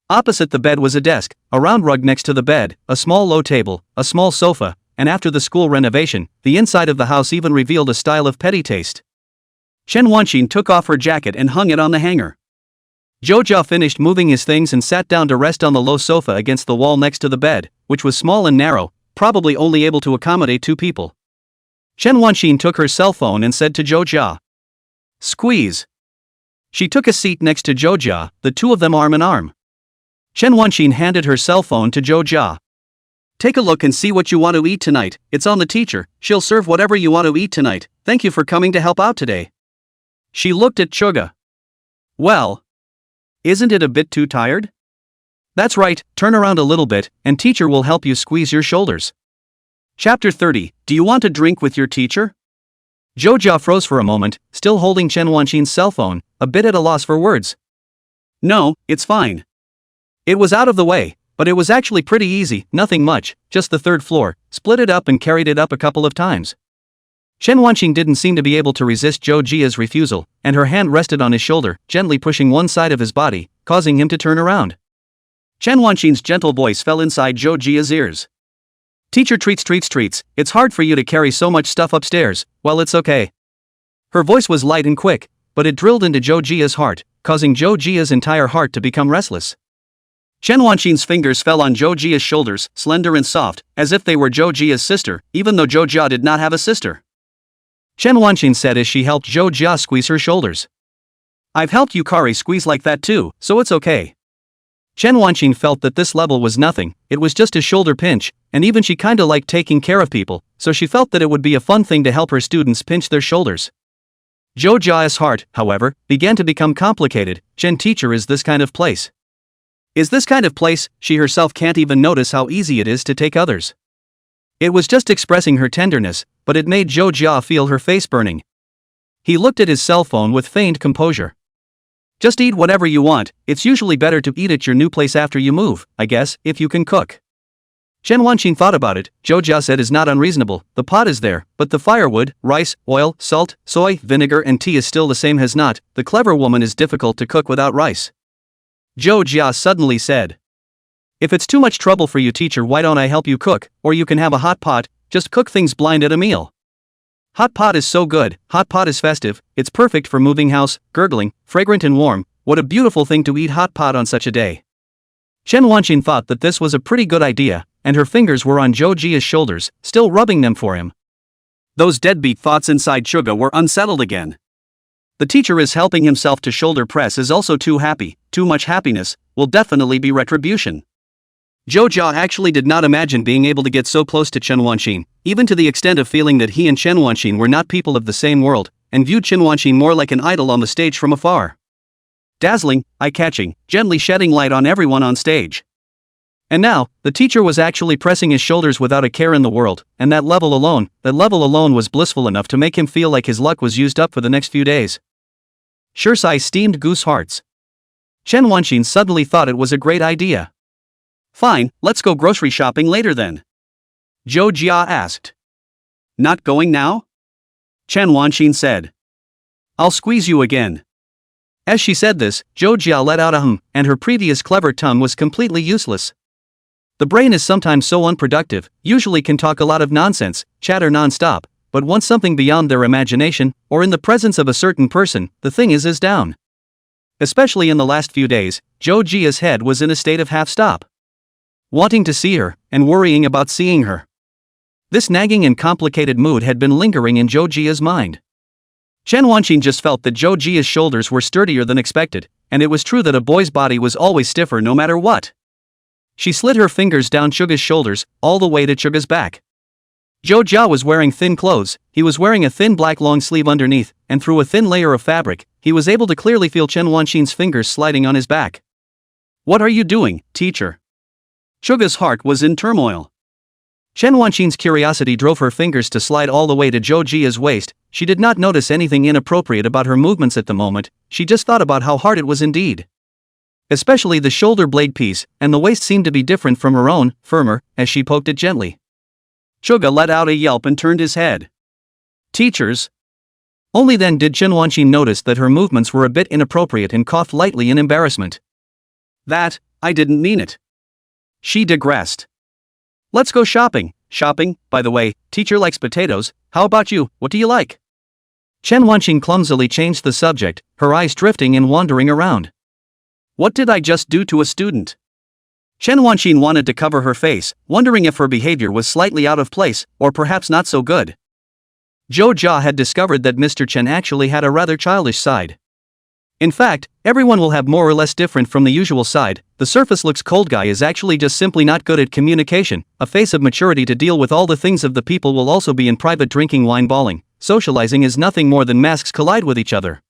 [SPEAKER 1] Opposite the bed was a desk, a round rug next to the bed, a small low table, a small sofa, and after the school renovation, the inside of the house even revealed a style of petty taste. Chunwanshin took off her jacket and hung it on the hanger. Joja finished moving his things and sat down to rest on the low sofa against the wall next to the bed, which was small and narrow, probably only able to accommodate two people. Chunwanshin took her cell phone and said to Joja, "Squeeze." She took a seat next to Joja, the two of them arm in arm. Chunwanshin handed her cell phone to Joja. "Take a look and see what you want to eat tonight. It's on the teacher. She'll serve whatever you want to eat tonight. Thank you for coming to help out today." She looked at Chuga. "Well, isn't it a bit too tired?" "That's right, turn around a little bit, and teacher will help you squeeze your shoulders." Chapter 30, Do you want a drink with your teacher? Joja froze for a moment, still holding Chunwanshin's cell phone, a bit at a loss for words. "No, it's fine." It was out of the way, but it was actually pretty easy, nothing much, just the third floor, split it up and carried it up a couple of times. Chunwanshin didn't seem to be able to resist Jojia's refusal, and her hand rested on his shoulder, gently pushing one side of his body, causing him to turn around. Chunwanshin's gentle voice fell inside Jojia's ears. "Teacher treats, it's hard for you to carry so much stuff upstairs. Well, it's okay." Her voice was light and quick, but it drilled into Jojia's heart, causing Jojia's entire heart to become restless. Chunwanshin's fingers fell on Jojia's shoulders, slender and soft, as if they were Jojia's sister, even though Joja did not have a sister. Chunwanshin said as she helped Joja squeeze her shoulders. "I've helped Yukari squeeze like that too, so it's okay." Chunwanshin felt that this level was nothing, it was just a shoulder pinch, and even she kinda liked taking care of people, so she felt that it would be a fun thing to help her students pinch their shoulders. Joja's heart, however, began to become complicated. Chen teacher is this kind of place. Is this kind of place, she herself can't even notice how easy it is to take others. It was just expressing her tenderness, but it made Joja feel her face burning. He looked at his cell phone with feigned composure. "Just eat whatever you want, it's usually better to eat at your new place after you move, I guess, if you can cook." Chunwanshin thought about it. Joja said is not unreasonable, the pot is there, but the firewood, rice, oil, salt, soy, vinegar and tea is still the same as not. The clever woman is difficult to cook without rice. Joja suddenly said. "If it's too much trouble for you teacher, why don't I help you cook, or you can have a hot pot, just cook things blind at a meal." "Hot pot is so good, hot pot is festive, it's perfect for moving house, gurgling, fragrant and warm, what a beautiful thing to eat hot pot on such a day." Chunwanshin thought that this was a pretty good idea, and her fingers were on Jojia's shoulders, still rubbing them for him. Those deadbeat thoughts inside Chuga were unsettled again. The teacher is helping himself to shoulder press is also too happy, too much happiness, will definitely be retribution. Joja actually did not imagine being able to get so close to Chunwanshin, even to the extent of feeling that he and Chunwanshin were not people of the same world, and viewed Chunwanshin more like an idol on the stage from afar. Dazzling, eye-catching, gently shedding light on everyone on stage. And now, the teacher was actually pressing his shoulders without a care in the world, and that level alone was blissful enough to make him feel like his luck was used up for the next few days. Shirsai steamed goose hearts. Chunwanshin suddenly thought it was a great idea. "Fine, let's go grocery shopping later then." Joja asked. "Not going now?" Chunwanshin said. "I'll squeeze you again." As she said this, Joja let out a hum, and her previous clever tongue was completely useless. The brain is sometimes so unproductive, usually can talk a lot of nonsense, chatter non-stop, but once something beyond their imagination, or in the presence of a certain person, the thing is down. Especially in the last few days, Jojia's head was in a state of half-stop. Wanting to see her, and worrying about seeing her. This nagging and complicated mood had been lingering in Jojia's mind. Chunwanshin just felt that Jojia's shoulders were sturdier than expected, and it was true that a boy's body was always stiffer no matter what. She slid her fingers down Chuga's shoulders, all the way to Chuga's back. Joja was wearing thin clothes, he was wearing a thin black long sleeve underneath, and through a thin layer of fabric, he was able to clearly feel Chunwanshin's fingers sliding on his back. "What are you doing, teacher?" Chuga's heart was in turmoil. Chen Wanqin's curiosity drove her fingers to slide all the way to Zhou Jia's waist. She did not notice anything inappropriate about her movements at the moment, she just thought about how hard it was indeed. Especially the shoulder blade piece, and the waist seemed to be different from her own, firmer, as she poked it gently. Suga let out a yelp and turned his head. Teachers? Only then did Chen Wanqin notice that her movements were a bit inappropriate and coughed lightly in embarrassment. I didn't mean it. She digressed. Let's go shopping. Shopping, by the way, teacher likes potatoes, how about you, what do you like? Chen Wanqin clumsily changed the subject, her eyes drifting and wandering around. What did I just do to a student? Chen Wanqin wanted to cover her face, wondering if her behavior was slightly out of place, or perhaps not so good. Zhou Jia had discovered that Mr. Chen actually had a rather childish side. In fact, everyone will have more or less different from the usual side. The surface looks cold guy is actually just simply not good at communication, a face of maturity to deal with all the things of the people will also be in private drinking wine bawling. Socializing is nothing more than masks collide with each other.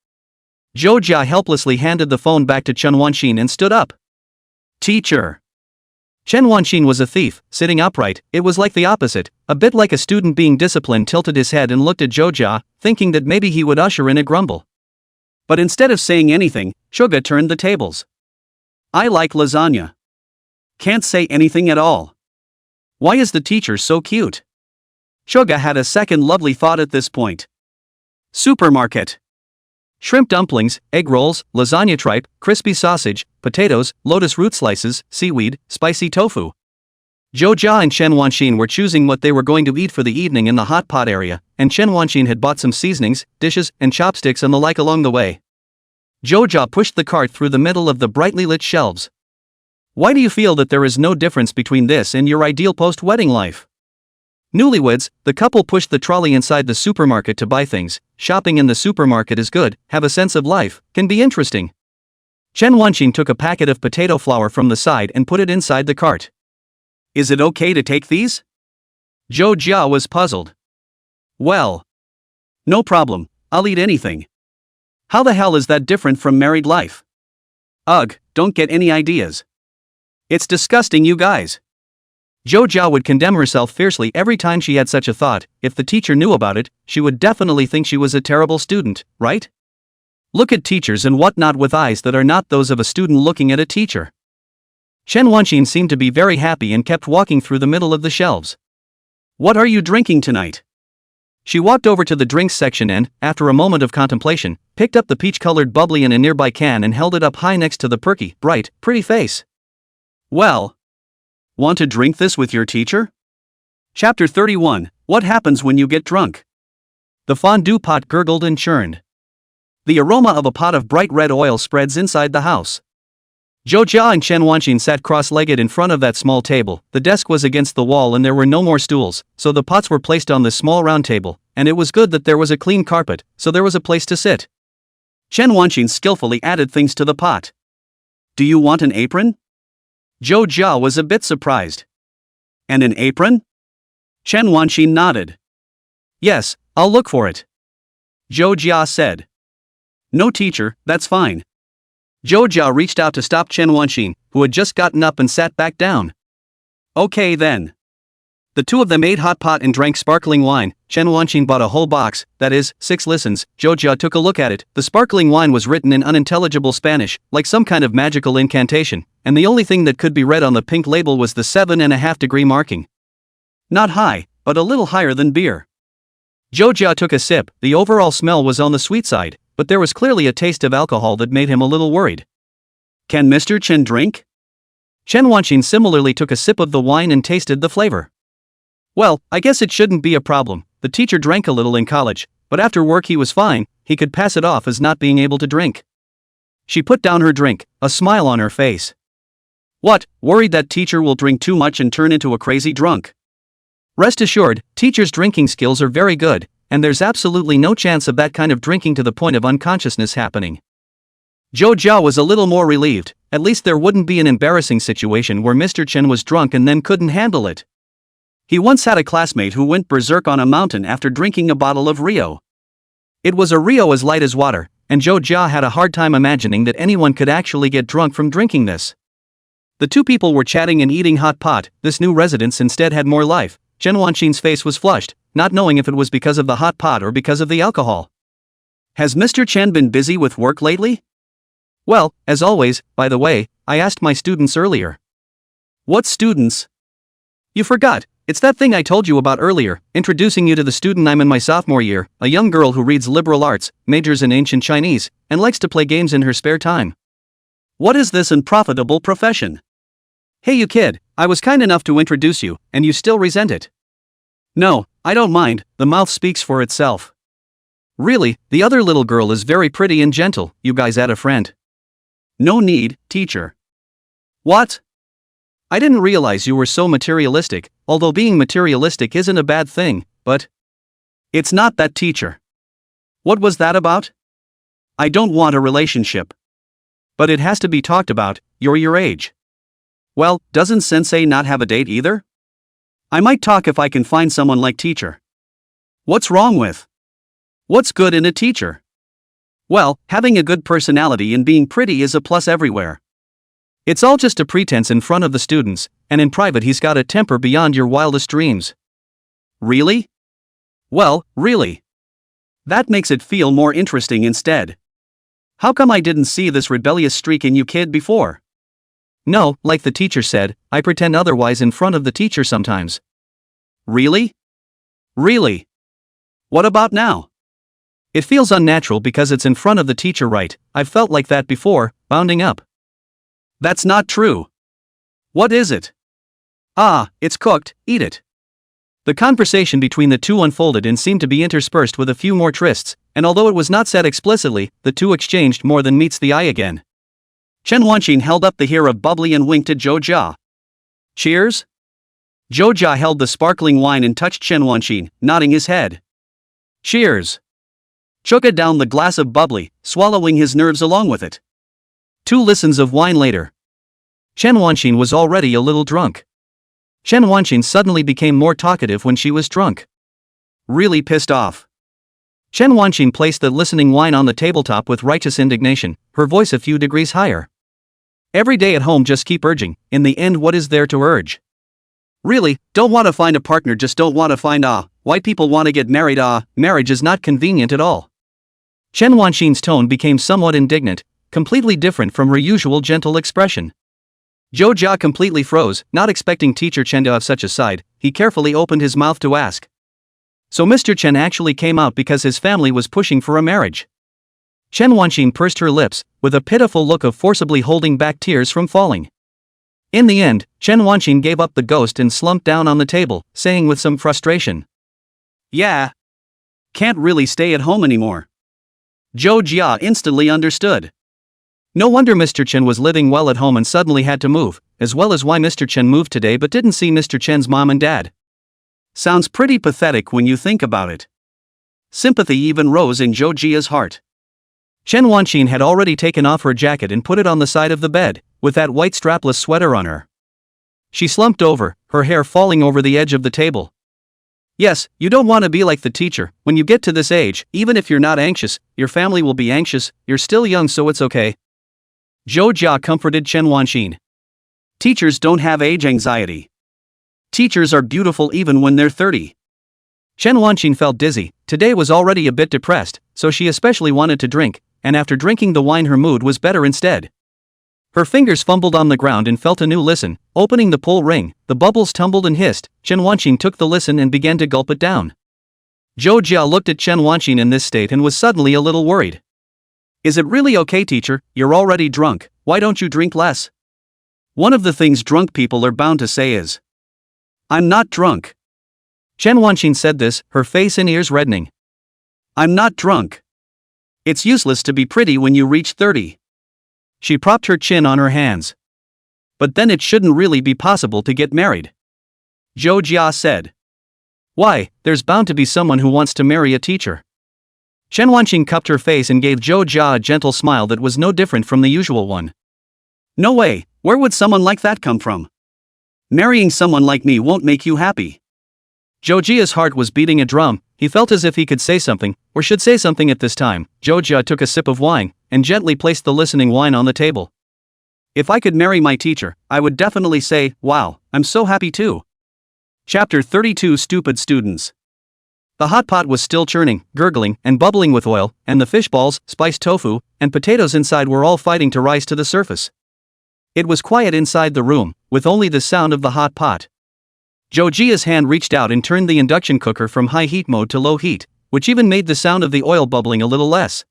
[SPEAKER 1] Zhou Jia helplessly handed the phone back to Chen Wanqin and stood up. Teacher. Chen Wanqin was a thief, sitting upright. It was like the opposite, a bit like a student being disciplined, tilted his head and looked at Zhou Jia, thinking that maybe he would usher in a grumble. But instead of saying anything, Suga turned the tables. I like lasagna. Can't say anything at all. Why is the teacher so cute? Suga had a second lovely thought at this point. Supermarket. Shrimp dumplings, egg rolls, lasagna tripe, crispy sausage, potatoes, lotus root slices, seaweed, spicy tofu. Zhou Jia and Chen Wanqin were choosing what they were going to eat for the evening in the hot pot area, and Chen Wanqin had bought some seasonings, dishes, and chopsticks and the like along the way. Zhou Jia pushed the cart through the middle of the brightly lit shelves. Why do you feel that there is no difference between this and your ideal post-wedding life? Newlyweds, the couple pushed the trolley inside the supermarket to buy things. Shopping in the supermarket is good, have a sense of life, can be interesting. Chen Wanqin took a packet of potato flour from the side and put it inside the cart. Is it okay to take these? Zhou Jia was puzzled. Well. No problem, I'll eat anything. How the hell is that different from married life? Ugh, don't get any ideas. It's disgusting, you guys. Zhou Jia would condemn herself fiercely every time she had such a thought. If the teacher knew about it, she would definitely think she was a terrible student, right? Look at teachers and whatnot with eyes that are not those of a student looking at a teacher. Chen Wanqin seemed to be very happy and kept walking through the middle of the shelves. What are you drinking tonight? She walked over to the drinks section and, after a moment of contemplation, picked up the peach-colored bubbly in a nearby can and held it up high next to the perky, bright, pretty face. Well. Want to drink this with your teacher? Chapter 31, What happens when you get drunk? The fondue pot gurgled and churned. The aroma of a pot of bright red oil spreads inside the house. Zhou Jia and Chen Wanqin sat cross-legged in front of that small table. The desk was against the wall and there were no more stools, so the pots were placed on this small round table, and it was good that there was a clean carpet, so there was a place to sit. Chen Wanqin skillfully added things to the pot. Do you want an apron? Zhou Jia was a bit surprised. And an apron? Chen Wanqin nodded. Yes, I'll look for it. Zhou Jia said. No teacher, that's fine. Zhou Jia reached out to stop Chen Wanqin, who had just gotten up and sat back down. Okay then. The two of them ate hot pot and drank sparkling wine. Chen Wanqin bought a whole box, that is, 6 listens. Zhou Jia took a look at it. The sparkling wine was written in unintelligible Spanish, like some kind of magical incantation, and the only thing that could be read on the pink label was the 7.5 degree marking. Not high, but a little higher than beer. Zhou Jia took a sip. The overall smell was on the sweet side, but there was clearly a taste of alcohol that made him a little worried. Can Mr. Chen drink? Chen Wanqin similarly took a sip of the wine and tasted the flavor. Well, I guess it shouldn't be a problem. The teacher drank a little in college, but after work he was fine, he could pass it off as not being able to drink. She put down her drink, a smile on her face. What, worried that teacher will drink too much and turn into a crazy drunk? Rest assured, teachers' drinking skills are very good, and there's absolutely no chance of that kind of drinking to the point of unconsciousness happening. Zhou Jia was a little more relieved. At least there wouldn't be an embarrassing situation where Mr. Chen was drunk and then couldn't handle it. He once had a classmate who went berserk on a mountain after drinking a bottle of Rio. It was a Rio as light as water, and Zhou Jia had a hard time imagining that anyone could actually get drunk from drinking this. The two people were chatting and eating hot pot. This new residence instead had more life. Chen Wanqing's face was flushed, not knowing if it was because of the hot pot or because of the alcohol. Has Mr. Chen been busy with work lately? Well, as always, by the way, I asked my students earlier. What students? You forgot, it's that thing I told you about earlier, introducing you to the student I'm in my sophomore year, a young girl who reads liberal arts, majors in ancient Chinese, and likes to play games in her spare time. What is this unprofitable profession? Hey you kid, I was kind enough to introduce you, and you still resent it. No, I don't mind, the mouth speaks for itself. Really, the other little girl is very pretty and gentle, you guys add a friend. No need, teacher. What? I didn't realize you were so materialistic, although being materialistic isn't a bad thing, but... It's not that, teacher. What was that about? I don't want a relationship. But it has to be talked about, you're your age. Well, doesn't sensei not have a date either? I might talk if I can find someone like teacher. What's wrong with? What's good in a teacher? Well, having a good personality and being pretty is a plus everywhere. It's all just a pretense in front of the students, and in private he's got a temper beyond your wildest dreams. Really? Well, really. That makes it feel more interesting instead. How come I didn't see this rebellious streak in you kid before? No, like the teacher said, I pretend otherwise in front of the teacher sometimes. Really? Really? What about now? It feels unnatural because it's in front of the teacher, right? I've felt like that before, bounding up. That's not true. What is it? Ah, it's cooked, eat it. The conversation between the two unfolded and seemed to be interspersed with a few more trysts, and although it was not said explicitly, the two exchanged more than meets the eye again. Chen Wanqing held up the hair of bubbly and winked at Zhou Jia. Cheers? Zhou Jia held the sparkling wine and touched Chen Wanqing, nodding his head. Cheers. Chugga down the glass of bubbly, swallowing his nerves along with it. 2 listens of wine later. Chen Wanqing was already a little drunk. Chen Wanqing suddenly became more talkative when she was drunk. Really pissed off. Chen Wanqing placed the listening wine on the tabletop with righteous indignation, her voice a few degrees higher. Every day at home just keep urging, in the end what is there to urge? Really, don't want to find a partner, just don't want to find white people want to get married, marriage is not convenient at all. Chen Wanqing's tone became somewhat indignant, completely different from her usual gentle expression. Zhou Jia completely froze, not expecting teacher Chen to have such a side. He carefully opened his mouth to ask. So Mr. Chen actually came out because his family was pushing for a marriage. Chen Wanqing pursed her lips, with a pitiful look of forcibly holding back tears from falling. In the end, Chen Wanqing gave up the ghost and slumped down on the table, saying with some frustration. Yeah. Can't really stay at home anymore. Zhou Jia instantly understood. No wonder Mr. Chen was living well at home and suddenly had to move, as well as why Mr. Chen moved today but didn't see Mr. Chen's mom and dad. Sounds pretty pathetic when you think about it. Sympathy even rose in Zhou Jia's heart. Chen Wanqing had already taken off her jacket and put it on the side of the bed, with that white strapless sweater on her. She slumped over, her hair falling over the edge of the table. Yes, you don't want to be like the teacher. When you get to this age, even if you're not anxious, your family will be anxious. You're still young, so it's okay. Zhou Jia comforted Chen Wanqing. Teachers don't have age anxiety. Teachers are beautiful even when they're 30. Chen Wanqing felt dizzy. Today was already a bit depressed, so she especially wanted to drink, and after drinking the wine her mood was better instead. Her fingers fumbled on the ground and felt a new listen. Opening the pull ring, the bubbles tumbled and hissed. Chen Wanqing took the listen and began to gulp it down. Zhou Jia looked at Chen Wanqing in this state and was suddenly a little worried. Is it really okay, teacher? You're already drunk. Why don't you drink less? One of the things drunk people are bound to say is, I'm not drunk. Chen Wanqing said this, her face and ears reddening. I'm not drunk. It's useless to be pretty when you reach 30. She propped her chin on her hands. But then it shouldn't really be possible to get married. Zhou Jia said. Why, there's bound to be someone who wants to marry a teacher. Chen Wanqing cupped her face and gave Zhou Jia a gentle smile that was no different from the usual one. No way, where would someone like that come from? Marrying someone like me won't make you happy. Zhou Jia's heart was beating a drum. He felt as if he could say something, or should say something at this time. Zhou Jia took a sip of wine, and gently placed the listening wine on the table. If I could marry my teacher, I would definitely say, wow, I'm so happy too. Chapter 32 Stupid Students. The hot pot was still churning, gurgling, and bubbling with oil, and the fish balls, spiced tofu, and potatoes inside were all fighting to rise to the surface. It was quiet inside the room, with only the sound of the hot pot. Jojia's hand reached out and turned the induction cooker from high heat mode to low heat, which even made the sound of the oil bubbling a little less.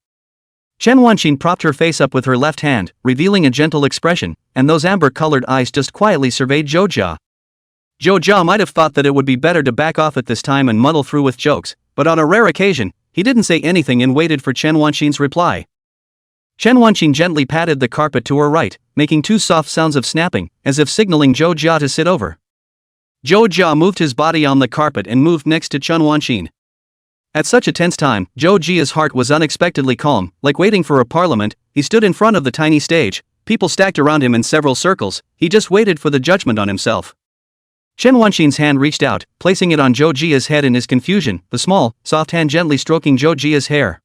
[SPEAKER 1] Chen Wanqing propped her face up with her left hand, revealing a gentle expression, and those amber-colored eyes just quietly surveyed Jojia. Jojia might have thought that it would be better to back off at this time and muddle through with jokes, but on a rare occasion, he didn't say anything and waited for Chen Wanqing's reply. Chen Wanqing gently patted the carpet to her right, making two soft sounds of snapping, as if signaling Jojia to sit over. Jojia moved his body on the carpet and moved next to Chen Wanqing. At such a tense time, Jojia's heart was unexpectedly calm, like waiting for a parliament. He stood in front of the tiny stage, people stacked around him in several circles. He just waited for the judgment on himself. Chen Wanqing's hand reached out, placing it on Jojia's head in his confusion, the small, soft hand gently stroking Jojia's hair.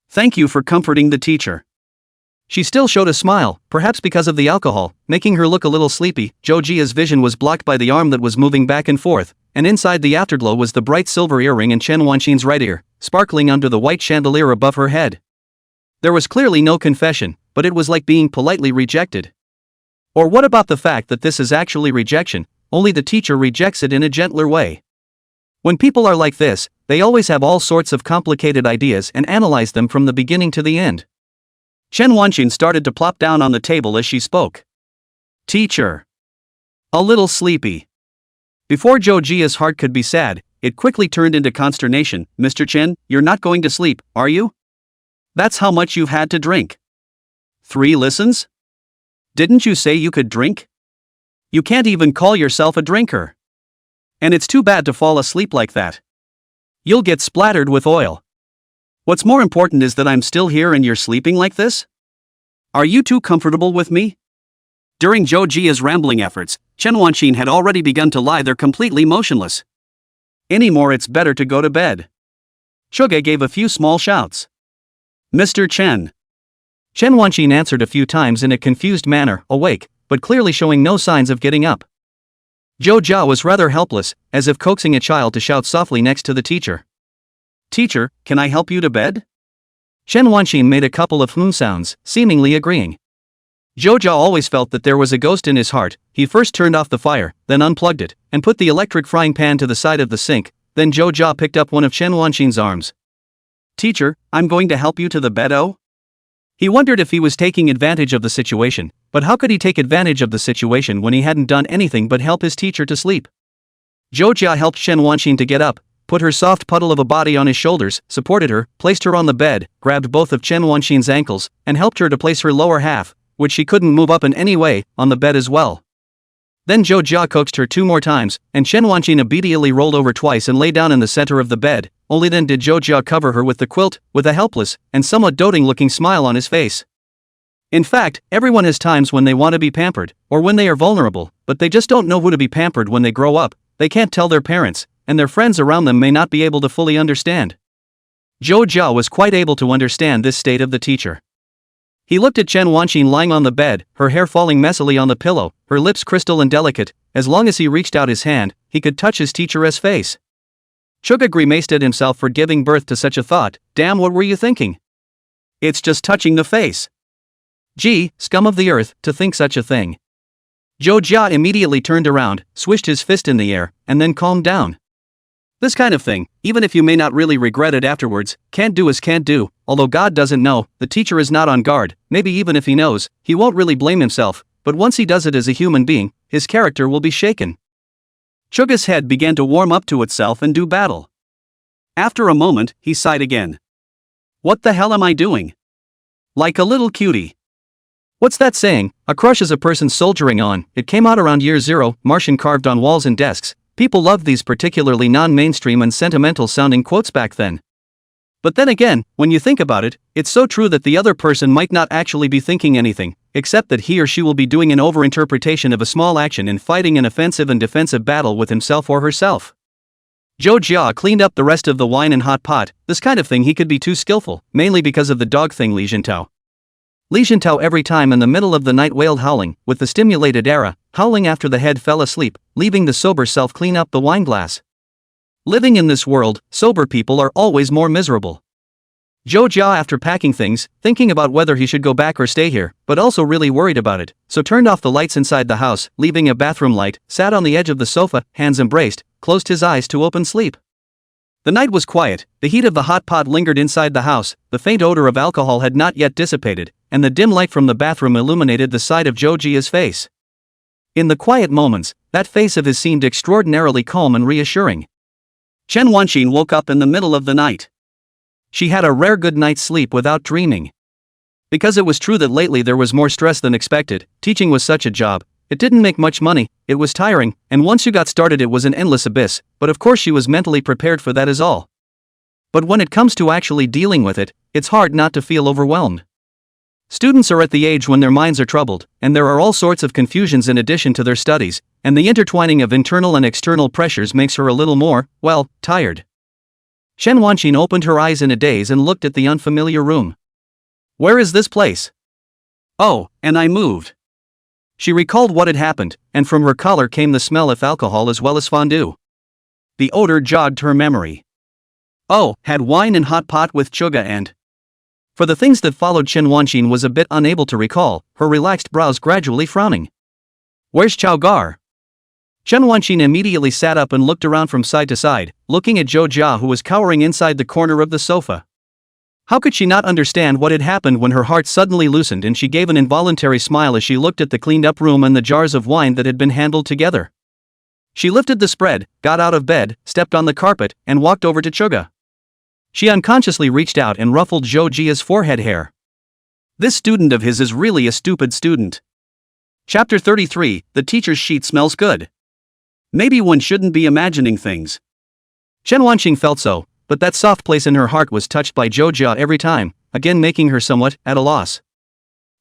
[SPEAKER 1] "Thank you for comforting the teacher." She still showed a smile, perhaps because of the alcohol, making her look a little sleepy. Jojia's vision was blocked by the arm that was moving back and forth, and inside the afterglow was the bright silver earring in Chen Wanqing's right ear, sparkling under the white chandelier above her head. There was clearly no confession, but it was like being politely rejected. Or what about the fact that this is actually rejection, only the teacher rejects it in a gentler way? When people are like this, they always have all sorts of complicated ideas and analyze them from the beginning to the end. Chen Wanqing started to plop down on the table as she spoke. "Teacher. A little sleepy." Before Jojia's heart could be sad, it quickly turned into consternation. "Mr. Chen, you're not going to sleep, are you? That's how much you've had to drink. 3 listens? Didn't you say you could drink? You can't even call yourself a drinker. And it's too bad to fall asleep like that. You'll get splattered with oil. What's more important is that I'm still here and you're sleeping like this? Are you too comfortable with me?" During Jojia's rambling efforts, Chen Wanqing had already begun to lie there completely motionless. "Anymore, it's better to go to bed." Chuge gave a few small shouts. "Mr. Chen." Chen Wanqing answered a few times in a confused manner, awake, but clearly showing no signs of getting up. Jojia was rather helpless, as if coaxing a child to shout softly next to the teacher. "Teacher, can I help you to bed?" Chen Wanqing made a couple of sounds, seemingly agreeing. Jojia always felt that there was a ghost in his heart. He first turned off the fire, then unplugged it, and put the electric frying pan to the side of the sink. Then Jojia picked up one of Chen Wanqing's arms. "Teacher, I'm going to help you to the bed." Oh? He wondered if he was taking advantage of the situation, but how could he take advantage of the situation when he hadn't done anything but help his teacher to sleep? Jojia helped Chen Wanqing to get up, put her soft puddle of a body on his shoulders, supported her, placed her on the bed, grabbed both of Chen Wanqing's ankles, and helped her to place her lower half, which she couldn't move up in any way, on the bed as well. Then Jojia coaxed her 2 more times, and Chen Wanqing immediately rolled over twice and lay down in the center of the bed. Only then did Jojia cover her with the quilt, with a helpless, and somewhat doting-looking smile on his face. In fact, everyone has times when they want to be pampered, or when they are vulnerable, but they just don't know who to be pampered when they grow up. They can't tell their parents, and their friends around them may not be able to fully understand. Jojia was quite able to understand this state of the teacher. He looked at Chen Wanqing lying on the bed, her hair falling messily on the pillow, her lips crystal and delicate. As long as he reached out his hand, he could touch his teacher's face. Chuga grimaced at himself for giving birth to such a thought. "Damn, what were you thinking? It's just touching the face. Gee, scum of the earth, to think such a thing." Jojia immediately turned around, swished his fist in the air, and then calmed down. This kind of thing, even if you may not really regret it afterwards, can't do is can't do. Although God doesn't know, the teacher is not on guard. Maybe even if he knows, he won't really blame himself, but once he does it as a human being, his character will be shaken. Chuga's head began to warm up to itself and do battle. After a moment, he sighed again. "What the hell am I doing? Like a little cutie." What's that saying? A crush is a person soldiering on. It came out around year 0, Martian carved on walls and desks. People loved these particularly non-mainstream and sentimental-sounding quotes back then. But then again, when you think about it, it's so true that the other person might not actually be thinking anything, except that he or she will be doing an overinterpretation of a small action in fighting an offensive and defensive battle with himself or herself. Jojia cleaned up the rest of the wine and hot pot. This kind of thing he could be too skillful, mainly because of the dog thing Li Jintao. Li Jintao every time in the middle of the night wailed howling, with the stimulated era, howling after the head fell asleep, leaving the sober self clean up the wine glass. Living in this world, sober people are always more miserable. Zhou Jia, after packing things, thinking about whether he should go back or stay here, but also really worried about it, so turned off the lights inside the house, leaving a bathroom light, sat on the edge of the sofa, hands embraced, closed his eyes to open sleep. The night was quiet, the heat of the hot pot lingered inside the house, the faint odor of alcohol had not yet dissipated, and the dim light from the bathroom illuminated the side of Zhou Jia's face. In the quiet moments, that face of his seemed extraordinarily calm and reassuring. Chen Wanxin woke up in the middle of the night. She had a rare good night's sleep without dreaming. Because it was true that lately there was more stress than expected, teaching was such a job, it didn't make much money, it was tiring, and once you got started it was an endless abyss, but of course she was mentally prepared for that is all. But when it comes to actually dealing with it, it's hard not to feel overwhelmed. Students are at the age when their minds are troubled, and there are all sorts of confusions in addition to their studies, and the intertwining of internal and external pressures makes her a little more, well, tired. Chen Wanxin opened her eyes in a daze and looked at the unfamiliar room. Where is this place? Oh, and I moved. She recalled what had happened, and from her collar came the smell of alcohol as well as fondue. The odor jogged her memory. Oh, had wine and hot pot with chuga and... For the things that followed, Chen Wanxin was a bit unable to recall, her relaxed brows gradually frowning. Where's Chao Gar? Chen Wanxin immediately sat up and looked around from side to side, looking at Zhou Jia, who was cowering inside the corner of the sofa. How could she not understand what had happened when her heart suddenly loosened and she gave an involuntary smile as she looked at the cleaned-up room and the jars of wine that had been handled together. She lifted the spread, got out of bed, stepped on the carpet, and walked over to Chuga. She unconsciously reached out and ruffled Zhou Jia's forehead hair. This student of his is really a stupid student. Chapter 33, The Teacher's Sheet Smells Good. Maybe one shouldn't be imagining things. Chen Wanxin felt so, but that soft place in her heart was touched by Zhou Jia every time, again making her somewhat at a loss.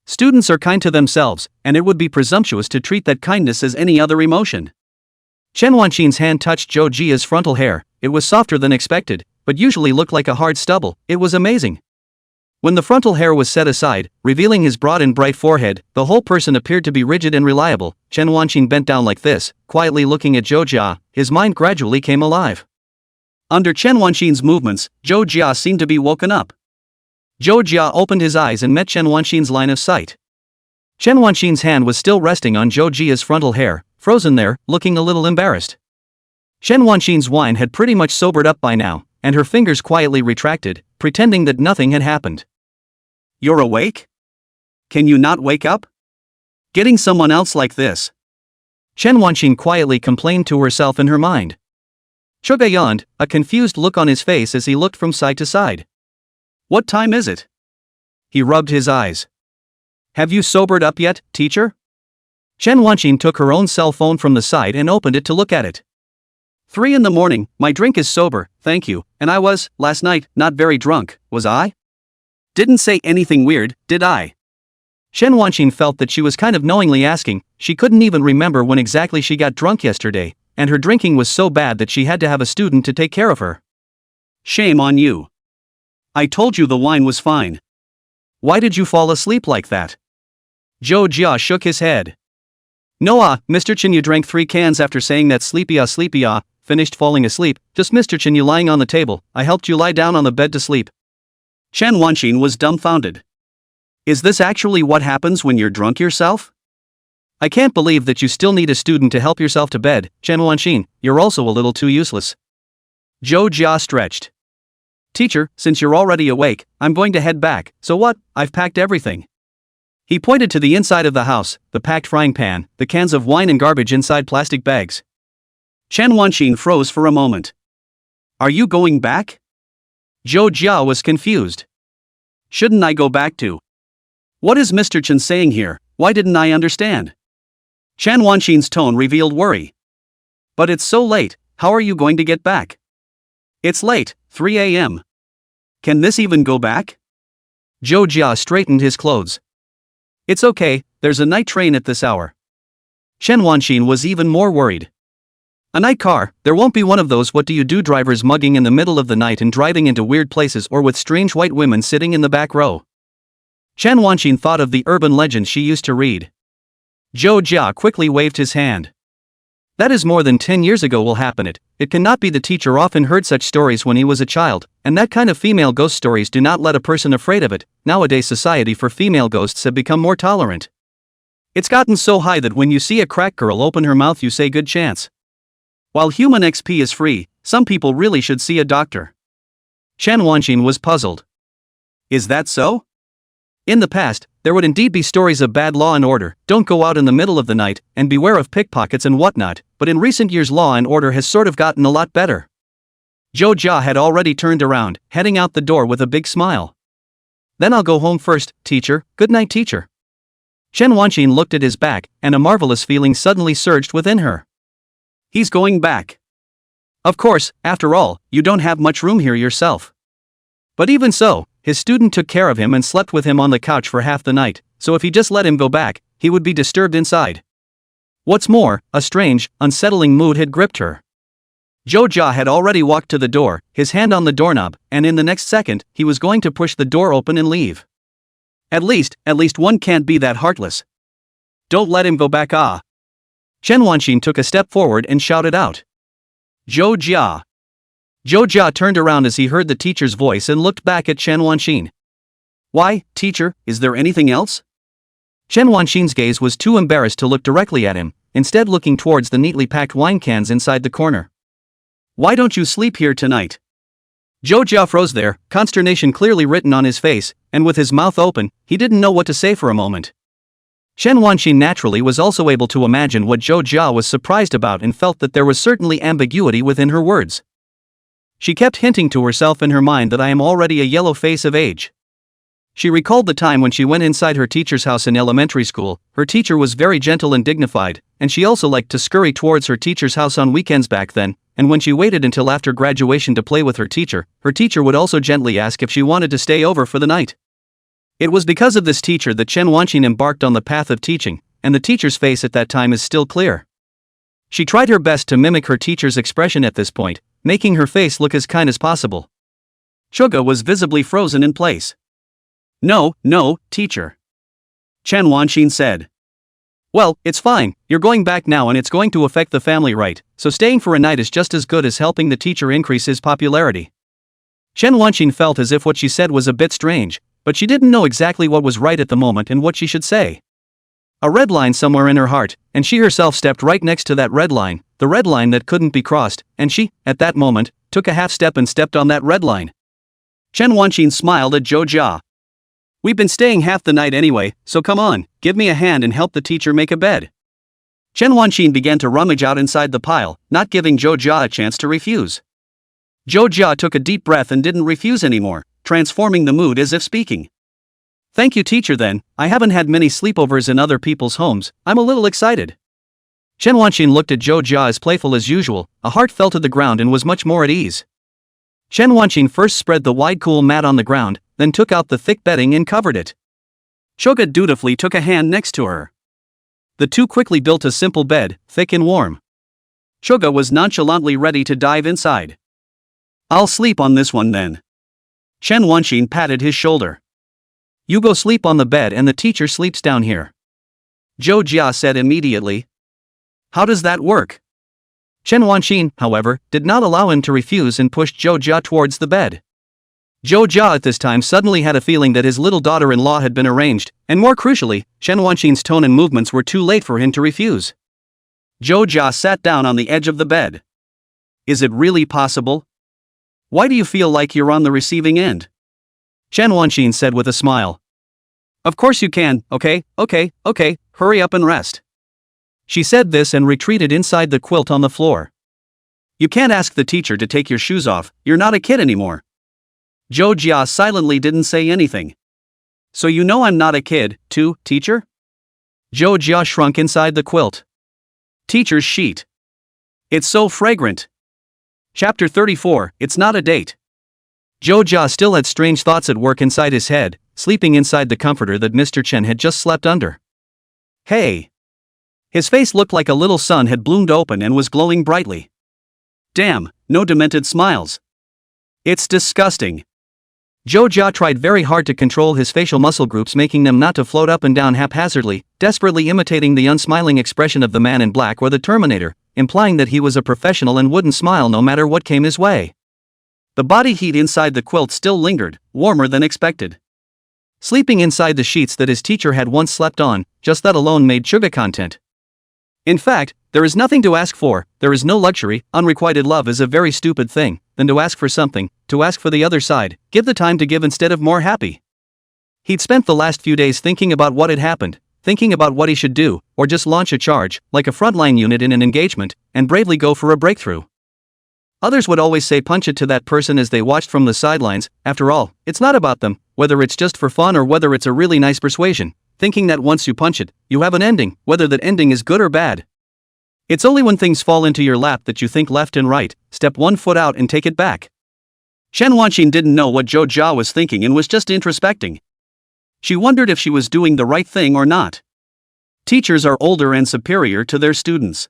[SPEAKER 1] Students are kind to themselves, and it would be presumptuous to treat that kindness as any other emotion. Chen Wanxin's hand touched Zhou Jia's frontal hair. It was softer than expected, but usually looked like a hard stubble. It was amazing. When the frontal hair was set aside, revealing his broad and bright forehead, the whole person appeared to be rigid and reliable. Chen Wanxin bent down like this, quietly looking at Zhou Jia. His mind gradually came alive. Under Chen Wanxin's movements, Zhou Jia seemed to be woken up. Zhou Jia opened his eyes and met Chen Wanxin's line of sight. Chen Wanxin's hand was still resting on Zhou Jia's frontal hair, frozen there, looking a little embarrassed. Chen Wanxin's wine had pretty much sobered up by now, and her fingers quietly retracted, pretending that nothing had happened. You're awake? Can you not wake up? Getting someone else like this. Chen Wanxin quietly complained to herself in her mind. Chuga yawned, a confused look on his face as he looked from side to side. What time is it? He rubbed his eyes. Have you sobered up yet, teacher? Chen Wanxin took her own cell phone from the side and opened it to look at it. 3 in the morning, my drink is sober, thank you, and I was, last night, not very drunk, was I? Didn't say anything weird, did I? Chen Wanxin felt that she was kind of knowingly asking. She couldn't even remember when exactly she got drunk yesterday, and her drinking was so bad that she had to have a student to take care of her. Shame on you. I told you the wine was fine. Why did you fall asleep like that? Zhou Jia shook his head. No, Mr. Chen, you drank 3 cans after saying that sleepy, finished falling asleep. Just Mr. Chen, you lying on the table, I helped you lie down on the bed to sleep. Chen Wanxin was dumbfounded. Is this actually what happens when you're drunk yourself? I can't believe that you still need a student to help yourself to bed, Chen Wanxin, you're also a little too useless. Zhou Jia stretched. Teacher, since you're already awake, I'm going to head back, so what, I've packed everything. He pointed to the inside of the house, the packed frying pan, the cans of wine and garbage inside plastic bags. Chen Wanxin froze for a moment. Are you going back? Zhou Jia was confused. Shouldn't I go back too? What is Mr. Chen saying here? Why didn't I understand? Chen Wanxin's tone revealed worry. But it's so late, how are you going to get back? It's late, 3 a.m. Can this even go back? Zhou Jia straightened his clothes. It's okay, there's a night train at this hour. Chen Wanxin was even more worried. A night car, there won't be one of those what do you do drivers mugging in the middle of the night and driving into weird places or with strange white women sitting in the back row. Chen Wanxin thought of the urban legends she used to read. Zhou Jia quickly waved his hand. That is more than 10 years ago will happen it cannot be. The teacher often heard such stories when he was a child, and that kind of female ghost stories do not let a person afraid of it. Nowadays society for female ghosts have become more tolerant. It's gotten so high that when you see a crack girl open her mouth you say good chance. While human XP is free, some people really should see a doctor. Chen Wanxin was puzzled. Is that so? In the past, there would indeed be stories of bad law and order, don't go out in the middle of the night, and beware of pickpockets and whatnot, but in recent years law and order has sort of gotten a lot better. Zhou Jia had already turned around, heading out the door with a big smile. Then I'll go home first, teacher. Good night, teacher. Chen Wanxin looked at his back, and a marvelous feeling suddenly surged within her. He's going back. Of course, after all, you don't have much room here yourself. But even so, his student took care of him and slept with him on the couch for half the night, so if he just let him go back, he would be disturbed inside. What's more, a strange, unsettling mood had gripped her. Zhou Jia had already walked to the door, his hand on the doorknob, and in the next second, he was going to push the door open and leave. At least one can't be that heartless. Don't let him go back, ah. Chen Wanxin took a step forward and shouted out. Zhou Jia. Zhou Jia turned around as he heard the teacher's voice and looked back at Chen Wanxin. Why, teacher, is there anything else? Chen Wanxin's gaze was too embarrassed to look directly at him, instead looking towards the neatly packed wine cans inside the corner. Why don't you sleep here tonight? Zhou Jia froze there, consternation clearly written on his face, and with his mouth open, he didn't know what to say for a moment. Chen Wanxin naturally was also able to imagine what Zhou Jia was surprised about and felt that there was certainly ambiguity within her words. She kept hinting to herself in her mind that I am already a yellow face of age. She recalled the time when she went inside her teacher's house in elementary school. Her teacher was very gentle and dignified, and she also liked to scurry towards her teacher's house on weekends back then, and when she waited until after graduation to play with her teacher would also gently ask if she wanted to stay over for the night. It was because of this teacher that Chen Wanxin embarked on the path of teaching, and the teacher's face at that time is still clear. She tried her best to mimic her teacher's expression at this point, making her face look as kind as possible. Suga was visibly frozen in place. No, teacher. Chen Wanxin said. Well, it's fine, you're going back now and it's going to affect the family, right? So staying for a night is just as good as helping the teacher increase his popularity. Chen Wanxin felt as if what she said was a bit strange, but she didn't know exactly what was right at the moment and what she should say. A red line somewhere in her heart, and she herself stepped right next to that red line, the red line that couldn't be crossed, and she, at that moment, took a half step and stepped on that red line. Chen Wanxin smiled at Zhou Jia. We've been staying half the night anyway, so come on, give me a hand and help the teacher make a bed. Chen Wanxin began to rummage out inside the pile, not giving Zhou Jia a chance to refuse. Zhou Jia took a deep breath and didn't refuse anymore, transforming the mood as if speaking. Thank you, teacher. Then, I haven't had many sleepovers in other people's homes, I'm a little excited. Chen Wanxin looked at Zhou Jia as playful as usual, a heart fell to the ground and was much more at ease. Chen Wanxin first spread the wide cool mat on the ground, then took out the thick bedding and covered it. Suga dutifully took a hand next to her. The two quickly built a simple bed, thick and warm. Suga was nonchalantly ready to dive inside. I'll sleep on this one then. Chen Wanxin patted his shoulder. You go sleep on the bed and the teacher sleeps down here. Zhou Jia said immediately. How does that work? Chen Wanxin, however, did not allow him to refuse and pushed Zhou Jia towards the bed. Zhou Jia at this time suddenly had a feeling that his little daughter-in-law had been arranged, and more crucially, Chen Wanxin's tone and movements were too late for him to refuse. Zhou Jia sat down on the edge of the bed. Is it really possible? Why do you feel like you're on the receiving end? Chen Wanxin said with a smile. Of course you can, okay, hurry up and rest. She said this and retreated inside the quilt on the floor. You can't ask the teacher to take your shoes off, you're not a kid anymore. Zhou Jia silently didn't say anything. So you know I'm not a kid, too, teacher? Zhou Jia shrunk inside the quilt. Teacher's sheet. It's so fragrant. Chapter 34, It's Not a Date. Zhou Jia still had strange thoughts at work inside his head, sleeping inside the comforter that Mr. Chen had just slept under. Hey! His face looked like a little sun had bloomed open and was glowing brightly. Damn, no demented smiles. It's disgusting. Zhou Jia tried very hard to control his facial muscle groups, making them not to float up and down haphazardly, desperately imitating the unsmiling expression of the man in black or the Terminator, implying that he was a professional and wouldn't smile no matter what came his way. The body heat inside the quilt still lingered, warmer than expected. Sleeping inside the sheets that his teacher had once slept on, just that alone made Chuga content. In fact, there is nothing to ask for, there is no luxury. Unrequited love is a very stupid thing, than to ask for something, to ask for the other side, give the time to give instead of more happy. He'd spent the last few days thinking about what had happened, thinking about what he should do, or just launch a charge, like a frontline unit in an engagement, and bravely go for a breakthrough. Others would always say punch it to that person as they watched from the sidelines. After all, it's not about them, whether it's just for fun or whether it's a really nice persuasion, thinking that once you punch it, you have an ending, whether that ending is good or bad. It's only when things fall into your lap that you think left and right, step one foot out and take it back. Chen Wanxin didn't know what Zhou Jia was thinking and was just introspecting. She wondered if she was doing the right thing or not. Teachers are older and superior to their students.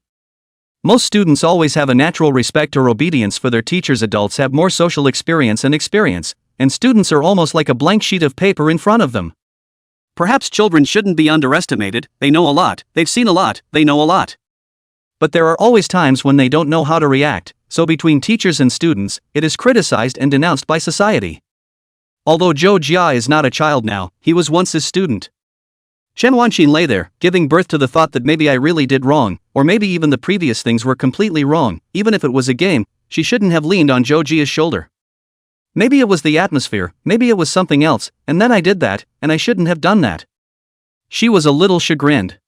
[SPEAKER 1] Most students always have a natural respect or obedience for their teachers. Adults have more social experience, and students are almost like a blank sheet of paper in front of them. Perhaps children shouldn't be underestimated. They know a lot, they've seen a lot, they know a lot. But there are always times when they don't know how to react, so between teachers and students, it is criticized and denounced by society. Although Zhou Jia is not a child now, he was once his student. Chen Wanxin lay there, giving birth to the thought that maybe I really did wrong, or maybe even the previous things were completely wrong. Even if it was a game, she shouldn't have leaned on Zhou Jia's shoulder. Maybe it was the atmosphere, maybe it was something else, and then I did that, and I shouldn't have done that. She was a little chagrined.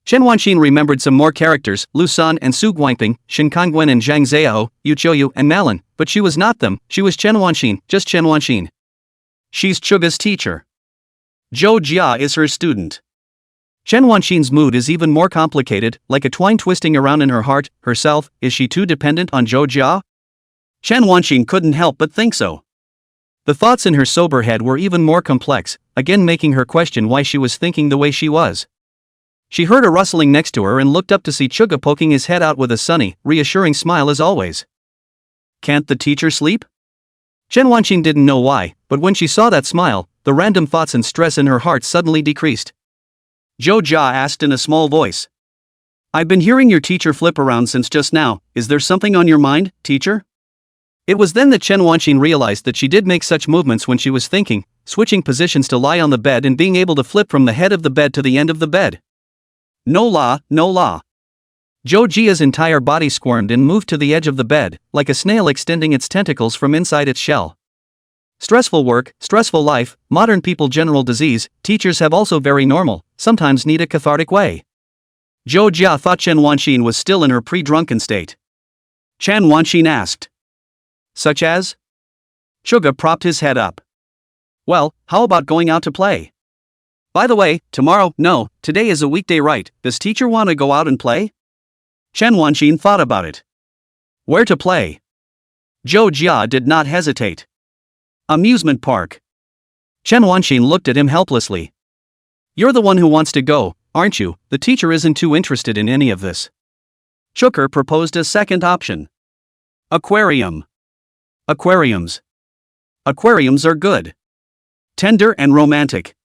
[SPEAKER 1] Chen Wanxin remembered some more characters, Lu San and Su Guangping, Shen Kangwen and Zhang Zhao, Yu Qiuyu and Malin, but she was not them. She was Chen Wanxin, just Chen Wanxin. She's Chuga's teacher. Zhou Jia is her student. Chen Wanxin's mood is even more complicated, like a twine twisting around in her heart. Herself, is she too dependent on Zhou Jia? Chen Wanxin couldn't help but think so. The thoughts in her sober head were even more complex, again making her question why she was thinking the way she was. She heard a rustling next to her and looked up to see Chuga poking his head out with a sunny, reassuring smile as always. Can't the teacher sleep? Chen Wanxin didn't know why, but when she saw that smile, the random thoughts and stress in her heart suddenly decreased. Zhou Jia asked in a small voice. I've been hearing your teacher flip around since just now. Is there something on your mind, teacher? It was then that Chen Wanxin realized that she did make such movements when she was thinking, switching positions to lie on the bed and being able to flip from the head of the bed to the end of the bed. No la, no la. Zhou Jia's entire body squirmed and moved to the edge of the bed, like a snail extending its tentacles from inside its shell. Stressful work, stressful life, modern people general disease, teachers have also very normal, sometimes need a cathartic way. Zhou Jia thought Chen Wanxin was still in her pre-drunken state. Chen Wanxin asked. Such as? Chuga propped his head up. Well, how about going out to play? By the way, no, today is a weekday, right? Does teacher want to go out and play? Chen Wanxin thought about it. Where to play? Zhou Jia did not hesitate. Amusement park. Chen Wanxin looked at him helplessly. You're the one who wants to go, aren't you? The teacher isn't too interested in any of this. Chuker proposed a second option. Aquarium. Aquariums. Aquariums are good. Tender and romantic.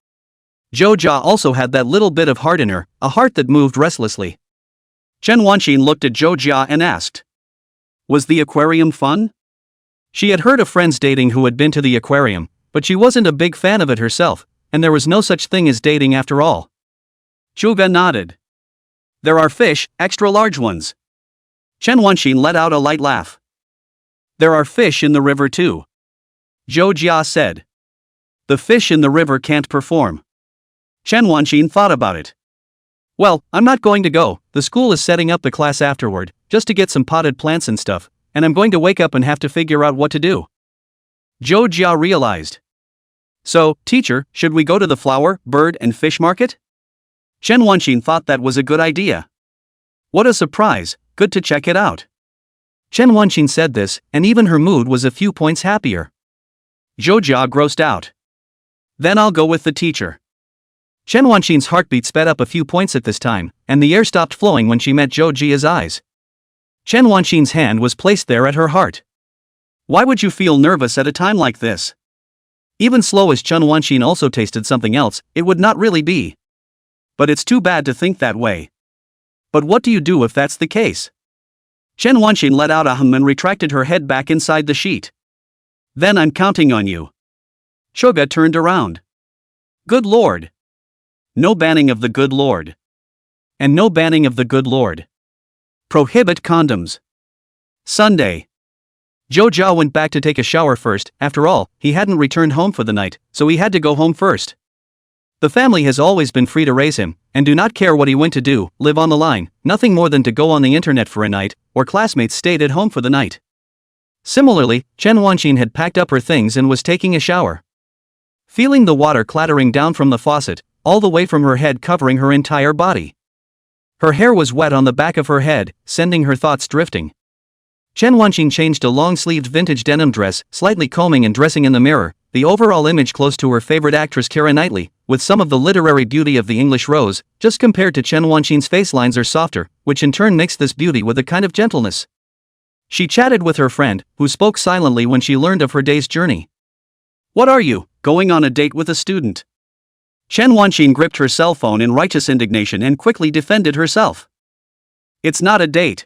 [SPEAKER 1] Zhou Jia also had that little bit of heart in her, a heart that moved restlessly. Chen Wanxin looked at Zhou Jia and asked. Was the aquarium fun? She had heard of friends dating who had been to the aquarium, but she wasn't a big fan of it herself, and there was no such thing as dating after all. Chuga nodded. There are fish, extra large ones. Chen Wanxin let out a light laugh. There are fish in the river too. Zhou Jia said. The fish in the river can't perform. Chen Wanxin thought about it. Well, I'm not going to go. The school is setting up the class afterward, just to get some potted plants and stuff, and I'm going to wake up and have to figure out what to do. Zhou Jia realized. So, teacher, should we go to the flower, bird and fish market? Chen Wanxin thought that was a good idea. What a surprise, good to check it out. Chen Wanxin said this, and even her mood was a few points happier. Zhou Jia grossed out. Then I'll go with the teacher. Chen Wanxin's heartbeat sped up a few points at this time, and the air stopped flowing when she met Zhou Jia's eyes. Chen Wanxin's hand was placed there at her heart. Why would you feel nervous at a time like this? Even slow as Chen Wanxin also tasted something else, it would not really be. But it's too bad to think that way. But what do you do if that's the case? Chen Wanxin let out a hum and retracted her head back inside the sheet. Then I'm counting on you. Choga turned around. Good Lord. No banning of the good Lord. And no banning of the good Lord. Prohibit condoms. Sunday. Zhou Jia went back to take a shower first. After all, he hadn't returned home for the night, so he had to go home first. The family has always been free to raise him, and do not care what he went to do, live on the line, nothing more than to go on the internet for a night, or classmates stayed at home for the night. Similarly, Chen Wanxin had packed up her things and was taking a shower. Feeling the water clattering down from the faucet, all the way from her head covering her entire body. Her hair was wet on the back of her head, sending her thoughts drifting. Chen Wanxin changed a long-sleeved vintage denim dress, slightly combing and dressing in the mirror, the overall image close to her favorite actress Keira Knightley, with some of the literary beauty of the English rose, just compared to Chen Wanxin's face lines are softer, which in turn mixed this beauty with a kind of gentleness. She chatted with her friend, who spoke silently when she learned of her day's journey. What are you, going on a date with a student? Chen Wanxin gripped her cell phone in righteous indignation and quickly defended herself. It's not a date.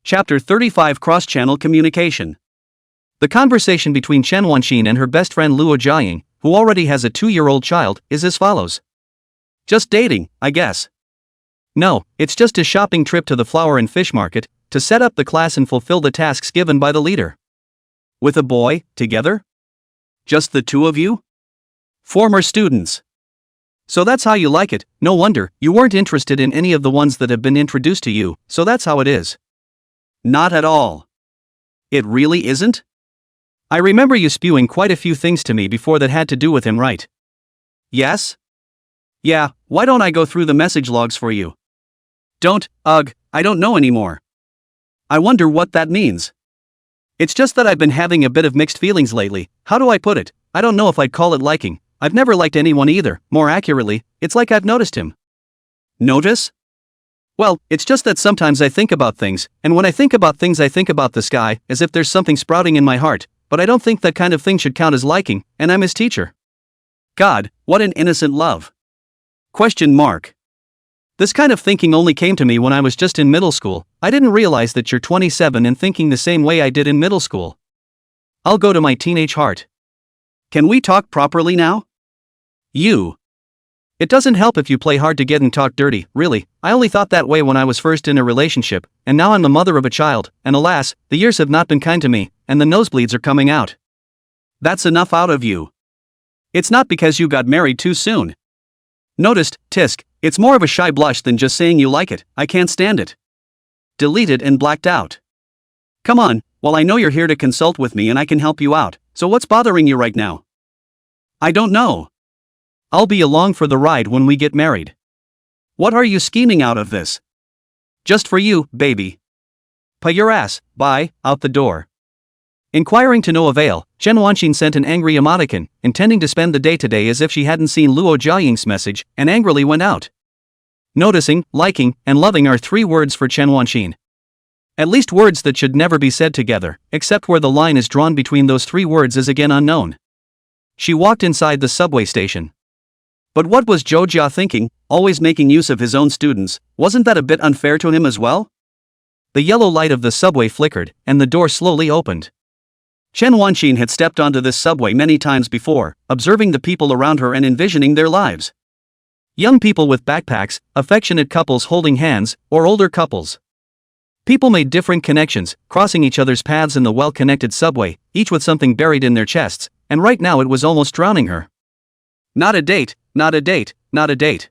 [SPEAKER 1] Chapter 35 Cross-Channel Communication. The conversation between Chen Wanxin and her best friend Luo Jiaying, who already has a 2-year-old child, is as follows. Just dating, I guess. No, it's just a shopping trip to the flower and fish market, to set up the class and fulfill the tasks given by the leader. With a boy, together? Just the two of you? Former students. So that's how you like it. No wonder, you weren't interested in any of the ones that have been introduced to you, so that's how it is. Not at all. It really isn't? I remember you spewing quite a few things to me before that had to do with him, right? Yes? Yeah, why don't I go through the message logs for you? Don't, I don't know anymore. I wonder what that means. It's just that I've been having a bit of mixed feelings lately. How do I put it? I don't know if I'd call it liking. I've never liked anyone either. More accurately, it's like I've noticed him. Notice? Well, it's just that sometimes I think about things, and when I think about things I think about the sky, as if there's something sprouting in my heart, but I don't think that kind of thing should count as liking, and I'm his teacher. God, what an innocent love. Question mark. This kind of thinking only came to me when I was just in middle school. I didn't realize that you're 27 and thinking the same way I did in middle school. I'll go to my teenage heart. Can we talk properly now? You. It doesn't help if you play hard to get and talk dirty, really. I only thought that way when I was first in a relationship, and now I'm the mother of a child, and alas, the years have not been kind to me, and the nosebleeds are coming out. That's enough out of you. It's not because you got married too soon. Noticed, tisk, it's more of a shy blush than just saying you like it. I can't stand it. Deleted and blacked out. Come on, well I know you're here to consult with me and I can help you out, so what's bothering you right now? I don't know. I'll be along for the ride when we get married. What are you scheming out of this? Just for you, baby. Pay your ass, bye, out the door. Inquiring to no avail, Chen Wanxin sent an angry emoticon, intending to spend the day today as if she hadn't seen Luo Jiaying's message, and angrily went out. Noticing, liking, and loving are 3 words for Chen Wanxin. At least words that should never be said together, except where the line is drawn between those 3 words is again unknown. She walked inside the subway station. But what was Zhou Jia thinking, always making use of his own students? Wasn't that a bit unfair to him as well? The yellow light of the subway flickered, and the door slowly opened. Chen Wanxin had stepped onto this subway many times before, observing the people around her and envisioning their lives. Young people with backpacks, affectionate couples holding hands, or older couples. People made different connections, crossing each other's paths in the well-connected subway, each with something buried in their chests, and right now it was almost drowning her. Not a date, not a date, not a date.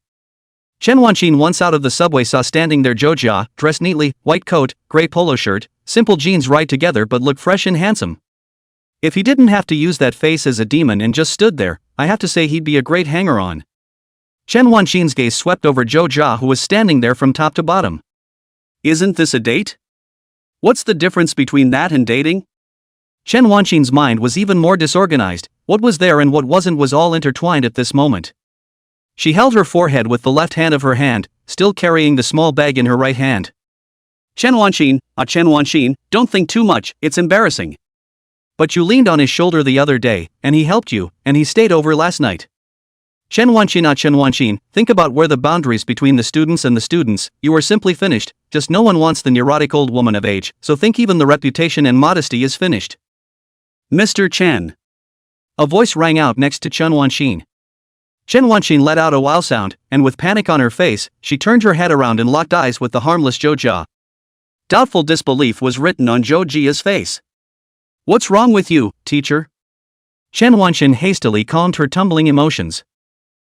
[SPEAKER 1] Chen Wanxin once out of the subway saw standing there Zhou Jia, dressed neatly, white coat, gray polo shirt, simple jeans right together but looked fresh and handsome. If he didn't have to use that face as a demon and just stood there, I have to say he'd be a great hanger-on. Chen Wanxin's gaze swept over Zhou Jia who was standing there from top to bottom. Isn't this a date? What's the difference between that and dating? Chen Wanxin's mind was even more disorganized. What was there and what wasn't was all intertwined at this moment. She held her forehead with the left hand of her hand, still carrying the small bag in her right hand. Chen Wanxin, don't think too much, it's embarrassing. But you leaned on his shoulder the other day, and he helped you, and he stayed over last night. Chen Wanxin, think about where the boundaries between the students and the students, you are simply finished, just no one wants the neurotic old woman of age, so think even the reputation and modesty is finished. Mr. Chen. A voice rang out next to Chen Wanxin. Chen Wanxin let out a wow sound, and with panic on her face, she turned her head around and locked eyes with the harmless Zhou Jia. Doubtful disbelief was written on Zhou Jia's face. What's wrong with you, teacher? Chen Wanxin hastily calmed her tumbling emotions.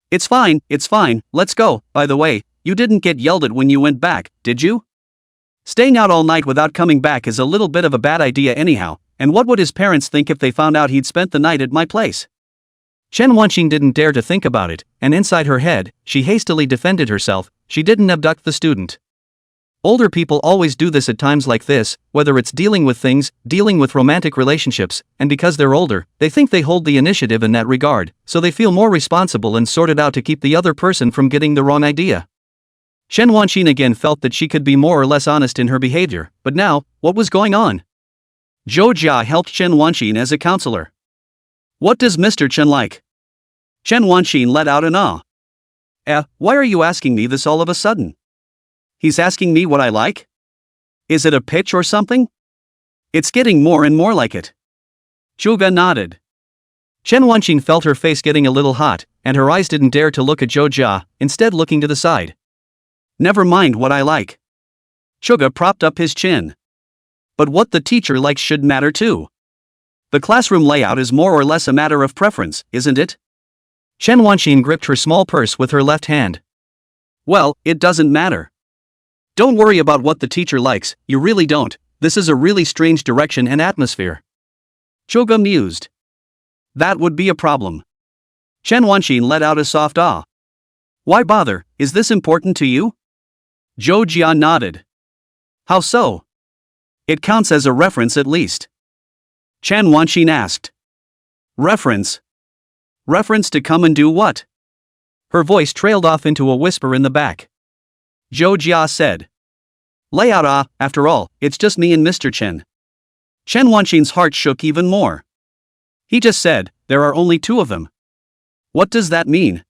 [SPEAKER 1] It's fine, let's go. By the way, you didn't get yelled at when you went back, did you? Staying out all night without coming back is a little bit of a bad idea anyhow, and what would his parents think if they found out he'd spent the night at my place? Chen Wanxin didn't dare to think about it, and inside her head, she hastily defended herself. She didn't abduct the student. Older people always do this at times like this, whether it's dealing with things, dealing with romantic relationships, and because they're older, they think they hold the initiative in that regard, so they feel more responsible and sort it out to keep the other person from getting the wrong idea. Chen Wanxin again felt that she could be more or less honest in her behavior, but now, what was going on? Zhou Jia helped Chen Wanxin as a counselor. What does Mr. Chen like? Chen Wanxin let out an ah. Why are you asking me this all of a sudden? He's asking me what I like? Is it a pitch or something? It's getting more and more like it. Zhuge nodded. Chen Wanxin felt her face getting a little hot, and her eyes didn't dare to look at Zhou Jia, instead looking to the side. Never mind what I like. Zhuge propped up his chin. But what the teacher likes should matter too. The classroom layout is more or less a matter of preference, isn't it? Chen Wanxin gripped her small purse with her left hand. Well, it doesn't matter. Don't worry about what the teacher likes, you really don't. This is a really strange direction and atmosphere. Zhuge mused. That would be a problem. Chen Wanxin let out a soft ah. Why bother, is this important to you? Zhou Jia nodded. How so? It counts as a reference at least. Chen Wanxin asked. Reference? Reference to come and do what? Her voice trailed off into a whisper in the back. Zhou Jia said. Layout after all, it's just me and Mr. Chen. Chen Wanxin's heart shook even more. He just said, there are only two of them. What does that mean?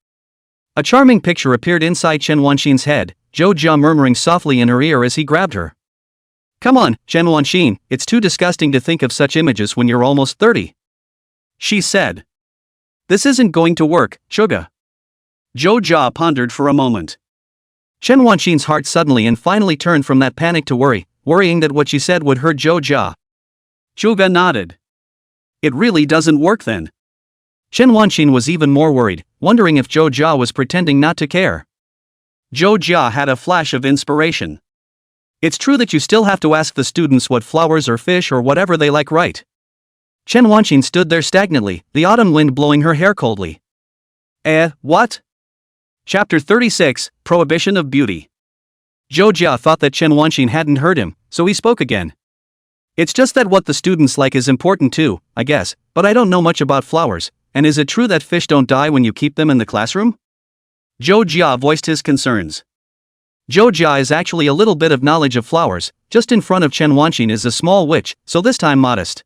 [SPEAKER 1] A charming picture appeared inside Chen Wanxin's head, Zhou Jia murmuring softly in her ear as he grabbed her. Come on, Chen Wanxin, it's too disgusting to think of such images when you're almost 30. She said. This isn't going to work, Zhuge. Zhou Jia pondered for a moment. Chen Wanxin's heart suddenly and finally turned from that panic to worrying that what she said would hurt Zhou Jia. Zhuge nodded. It really doesn't work then. Chen Wanxin was even more worried, wondering if Zhou Jia was pretending not to care. Zhou Jia had a flash of inspiration. It's true that you still have to ask the students what flowers or fish or whatever they like, right? Chen Wanxin stood there stagnantly, the autumn wind blowing her hair coldly. What? Chapter 36, Prohibition of Beauty. Zhou Jia thought that Chen Wanxin hadn't heard him, so he spoke again. It's just that what the students like is important too, I guess, but I don't know much about flowers, and is it true that fish don't die when you keep them in the classroom? Zhou Jia voiced his concerns. Zhou Jia is actually a little bit of knowledge of flowers, just in front of Chen Wanxin is a small witch, so this time modest.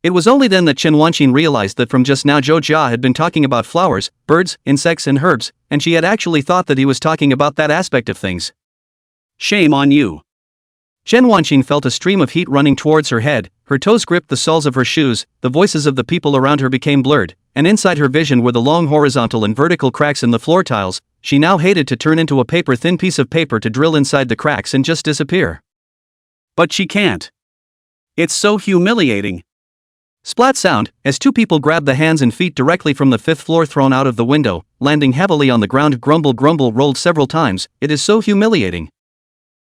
[SPEAKER 1] It was only then that Chen Wanxin realized that from just now Zhou Jia had been talking about flowers, birds, insects and herbs, and she had actually thought that he was talking about that aspect of things. Shame on you. Chen Wanxin felt a stream of heat running towards her head, her toes gripped the soles of her shoes, the voices of the people around her became blurred, and inside her vision were the long horizontal and vertical cracks in the floor tiles. She now hated to turn into a paper-thin piece of paper to drill inside the cracks and just disappear. But she can't. It's so humiliating. Splat sound, as two people grabbed the hands and feet directly from the fifth floor thrown out of the window, landing heavily on the ground. Grumble grumble rolled several times. It is so humiliating.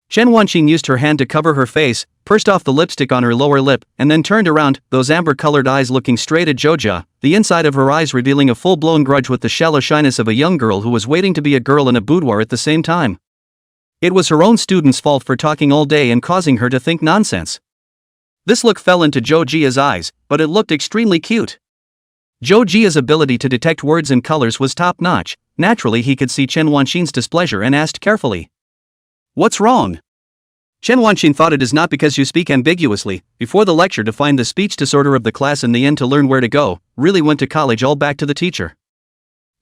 [SPEAKER 1] Chen Wanxin used her hand to cover her face, pursed off the lipstick on her lower lip, and then turned around, those amber-colored eyes looking straight at Zhou Jia, the inside of her eyes revealing a full-blown grudge with the shallow shyness of a young girl who was waiting to be a girl in a boudoir at the same time. It was her own student's fault for talking all day and causing her to think nonsense. This look fell into Zhou Jia's eyes, but it looked extremely cute. Zhou Jia's ability to detect words and colors was top-notch. Naturally he could see Chen Wanxin's displeasure and asked carefully. What's wrong? Chen Wanqing thought it is not because you speak ambiguously, before the lecture to find the speech disorder of the class in the end to learn where to go, really went to college all back to the teacher.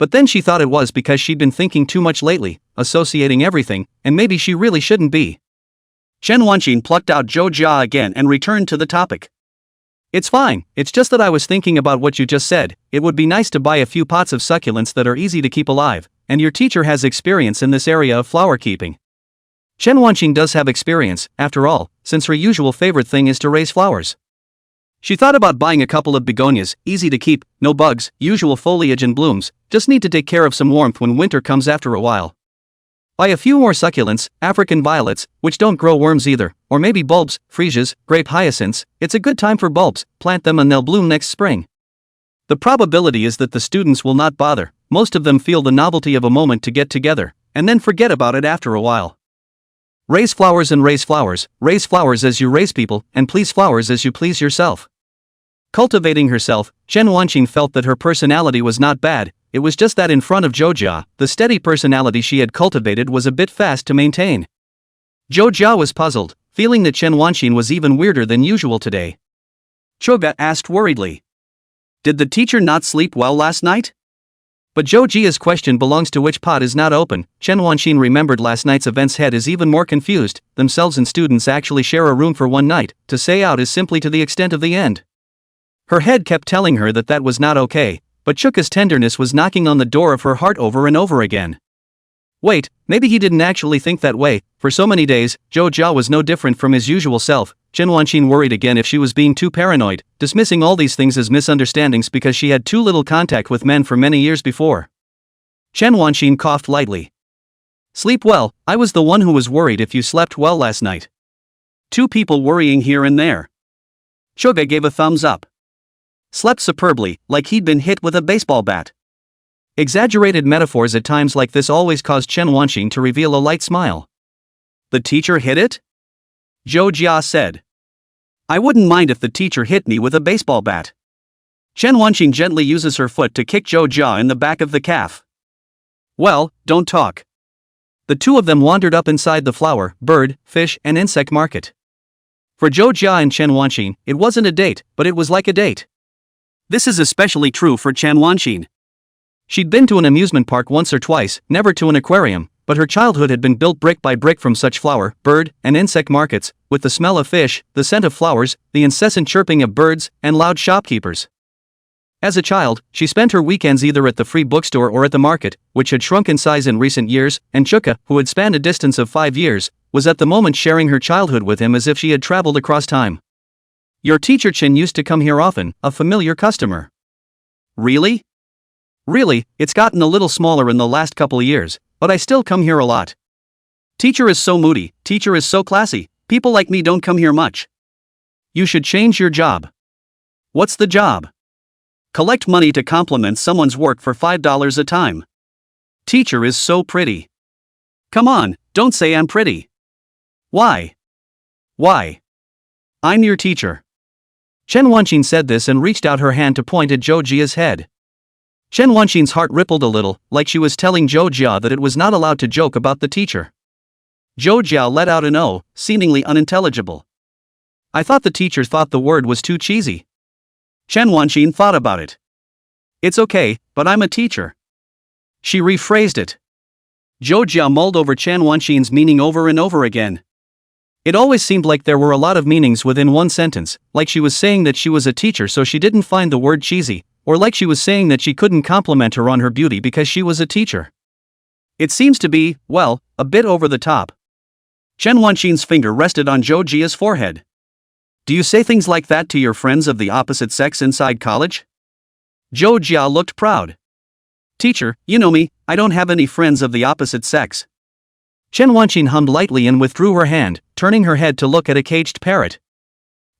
[SPEAKER 1] But then she thought it was because she'd been thinking too much lately, associating everything, and maybe she really shouldn't be. Chen Wanqing plucked out Zhou Jia again and returned to the topic. It's fine, it's just that I was thinking about what you just said. It would be nice to buy a few pots of succulents that are easy to keep alive, and your teacher has experience in this area of flower keeping. Chen Wanqing does have experience, after all, since her usual favorite thing is to raise flowers. She thought about buying a couple of begonias, easy to keep, no bugs, usual foliage and blooms, just need to take care of some warmth when winter comes after a while. Buy a few more succulents, African violets, which don't grow worms either, or maybe bulbs, freesias, grape hyacinths. It's a good time for bulbs, plant them and they'll bloom next spring. The probability is that the students will not bother, most of them feel the novelty of a moment to get together, and then forget about it after a while. Raise flowers and raise flowers as you raise people, and please flowers as you please yourself. Cultivating herself, Chen Wanqing felt that her personality was not bad, it was just that in front of Zhou Jia, the steady personality she had cultivated was a bit fast to maintain. Zhou Jia was puzzled, feeling that Chen Wanqing was even weirder than usual today. Choga asked worriedly. Did the teacher not sleep well last night? But Zhou Jia's question belongs to which pot is not open. Chen Wanqing remembered last night's events. Head is even more confused, themselves and students actually share a room for one night, to say out is simply to the extent of the end. Her head kept telling her that that was not okay, but Chuka's tenderness was knocking on the door of her heart over and over again. Wait, maybe he didn't actually think that way. For so many days, Zhou Jia was no different from his usual self. Chen Wanqing worried again if she was being too paranoid, dismissing all these things as misunderstandings because she had too little contact with men for many years before. Chen Wanqing coughed lightly. Sleep well, I was the one who was worried if you slept well last night. Two people worrying here and there. Choga gave a thumbs up. Slept superbly, like he'd been hit with a baseball bat. Exaggerated metaphors at times like this always caused Chen Wanqing to reveal a light smile. The teacher hit it? Zhou Jia said. I wouldn't mind if the teacher hit me with a baseball bat. Chen Wanqing gently uses her foot to kick Zhou Jia in the back of the calf. Well, don't talk. The two of them wandered up inside the flower, bird, fish, and insect market. For Zhou Jia and Chen Wanqing, it wasn't a date, but it was like a date. This is especially true for Chen Wanqing. She'd been to an amusement park once or twice, never to an aquarium, but her childhood had been built brick by brick from such flower, bird, and insect markets, with the smell of fish, the scent of flowers, the incessant chirping of birds, and loud shopkeepers. As a child, she spent her weekends either at the free bookstore or at the market, which had shrunk in size in recent years, and Chuka, who had spanned a distance of 5 years, was at the moment sharing her childhood with him as if she had traveled across time. Your teacher Chen used to come here often, a familiar customer. Really? Really, it's gotten a little smaller in the last couple years, but I still come here a lot. Teacher is so moody, teacher is so classy, people like me don't come here much. You should change your job. What's the job? Collect money to compliment someone's work for $5 a time. Teacher is so pretty. Come on, don't say I'm pretty. Why? Why? I'm your teacher. Chen Wanqing said this and reached out her hand to point at Zhou Jia's head. Chen Wanqing's heart rippled a little, like she was telling Zhou Jia that it was not allowed to joke about the teacher. Zhou Jia let out an "oh," seemingly unintelligible. I thought the teacher thought the word was too cheesy. Chen Wanqing thought about it. It's okay, but I'm a teacher. She rephrased it. Zhou Jia mulled over Chen Wanqing's meaning over and over again. It always seemed like there were a lot of meanings within one sentence, like she was saying that she was a teacher so she didn't find the word cheesy, or like she was saying that she couldn't compliment her on her beauty because she was a teacher. It seems to be, well, a bit over the top. Chen Wanqing's finger rested on Zhou Jia's forehead. Do you say things like that to your friends of the opposite sex inside college? Zhou Jia looked proud. Teacher, you know me, I don't have any friends of the opposite sex. Chen Wanqing hummed lightly and withdrew her hand, turning her head to look at a caged parrot.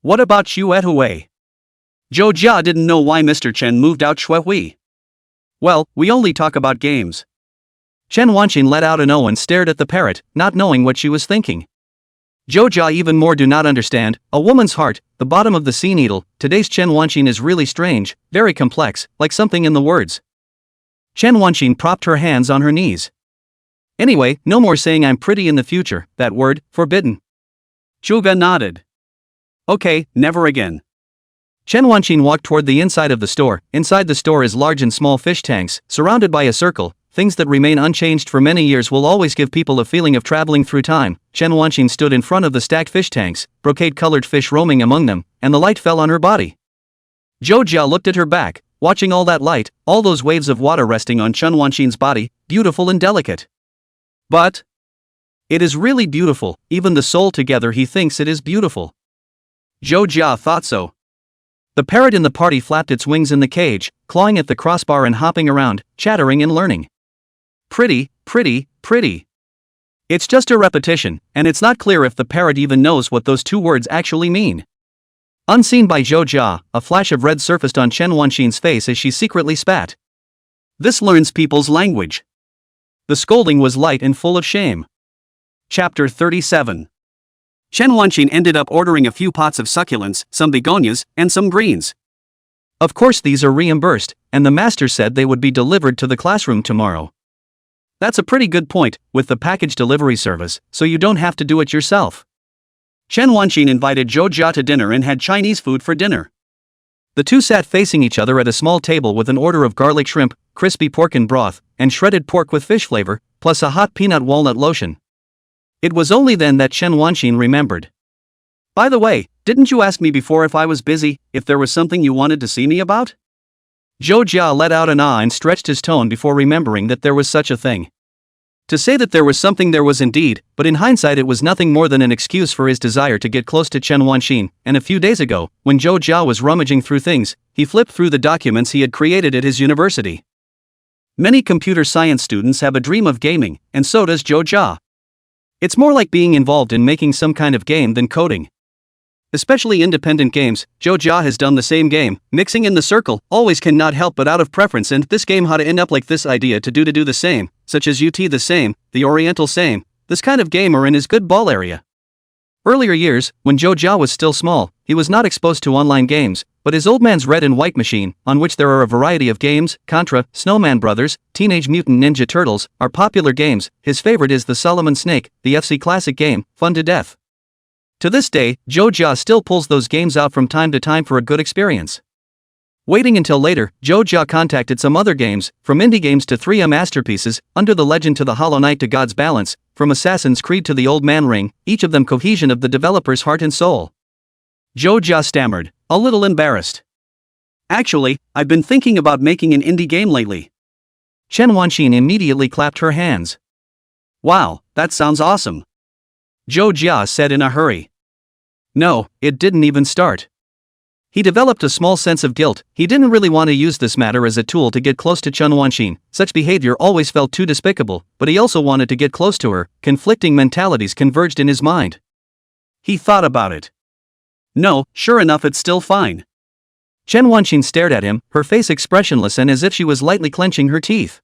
[SPEAKER 1] What about Xue Hui? Zhou Jia didn't know why Mr. Chen moved out Xue Hui. Well, we only talk about games. Chen Wanqing let out an "oh" and stared at the parrot, not knowing what she was thinking. Zhou Jia even more do not understand, a woman's heart, the bottom of the sea needle. Today's Chen Wanqing is really strange, very complex, like something in the words. Chen Wanqing propped her hands on her knees. Anyway, no more saying I'm pretty in the future, that word, forbidden. Chuga nodded. Okay, never again.
[SPEAKER 2] Chen Wanqin walked toward the inside of the store. Inside the store is large and small fish tanks, surrounded by a circle. Things that remain unchanged for many years will always give people a feeling of traveling through time. Chen Wanqin stood in front of the stacked fish tanks, brocade-colored fish roaming among them, and the light fell on her body. Zhou Jia looked at her back, watching all that light, all those waves of water resting on Chen Wanqin's body, beautiful and delicate. But it is really beautiful, even the soul together he thinks it is beautiful. Zhou Jia thought so. The parrot in the party flapped its wings in the cage, clawing at the crossbar and hopping around, chattering and learning. Pretty, pretty, pretty. It's just a repetition, and it's not clear if the parrot even knows what those two words actually mean. Unseen by Zhou Jia, a flash of red surfaced on Chen Wanqin's face as she secretly spat. This learns people's language. The scolding was light and full of shame. Chapter 37. Chen Wanqin ended up ordering a few pots of succulents, some begonias, and some greens. Of course these are reimbursed, and the master said they would be delivered to the classroom tomorrow. That's a pretty good point, with the package delivery service, so you don't have to do it yourself. Chen Wanqin invited Zhou Jia to dinner and had Chinese food for dinner. The two sat facing each other at a small table with an order of garlic shrimp, crispy pork and broth, and shredded pork with fish flavor, plus a hot peanut walnut lotion. It was only then that Chen Wanqin remembered. By the way, didn't you ask me before if I was busy, if there was something you wanted to see me about? Zhou Jia let out an ah and stretched his tone before remembering that there was such a thing. To say that there was something there was indeed, but in hindsight it was nothing more than an excuse for his desire to get close to Chen Wanqin, and a few days ago, when Zhou Jia was rummaging through things, he flipped through the documents he had created at his university. Many computer science students have a dream of gaming, and so does Zhou Jia. It's more like being involved in making some kind of game than coding. Especially independent games, Zhou Jia has done the same game, mixing in the circle, always cannot help but out of preference and this game how to end up like this idea to do the same, such as UT the same, the Oriental same, this kind of game are in his good ball area. Earlier years, when Zhou Jia was still small, he was not exposed to online games, but his old man's red and white machine, on which there are a variety of games, Contra, Snowman Brothers, Teenage Mutant Ninja Turtles, are popular games. His favorite is the Solomon Snake, the FC classic game, fun to death. To this day, Zhou Jia still pulls those games out from time to time for a good experience. Waiting until later, Zhou Jia contacted some other games, from indie games to 3M masterpieces, Under the Legend to the Hollow Knight to God's Balance, from Assassin's Creed to the Old Man Ring, each of them cohesion of the developer's heart and soul. Zhou Jia stammered, a little embarrassed. Actually, I've been thinking about making an indie game lately. Chen Wanqin immediately clapped her hands. Wow, that sounds awesome. Zhou Jia said in a hurry. No, it didn't even start. He developed a small sense of guilt. He didn't really want to use this matter as a tool to get close to Chen Wanqin. Such behavior always felt too despicable, but he also wanted to get close to her. Conflicting mentalities converged in his mind. He thought about it. No, sure enough it's still fine. Chen Wanqin stared at him, her face expressionless and as if she was lightly clenching her teeth.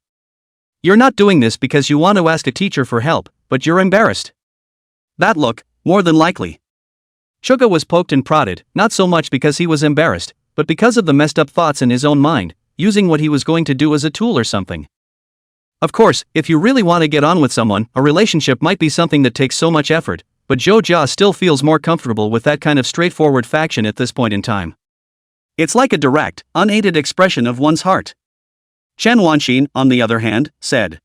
[SPEAKER 2] You're not doing this because you want to ask a teacher for help, but you're embarrassed. That look, more than likely. Suga was poked and prodded, not so much because he was embarrassed, but because of the messed up thoughts in his own mind, using what he was going to do as a tool or something. Of course, if you really want to get on with someone, a relationship might be something that takes so much effort, but Zhou Jia still feels more comfortable with that kind of straightforward faction at this point in time. It's like a direct, unaided expression of one's heart. Chen Wanqin, on the other hand, said.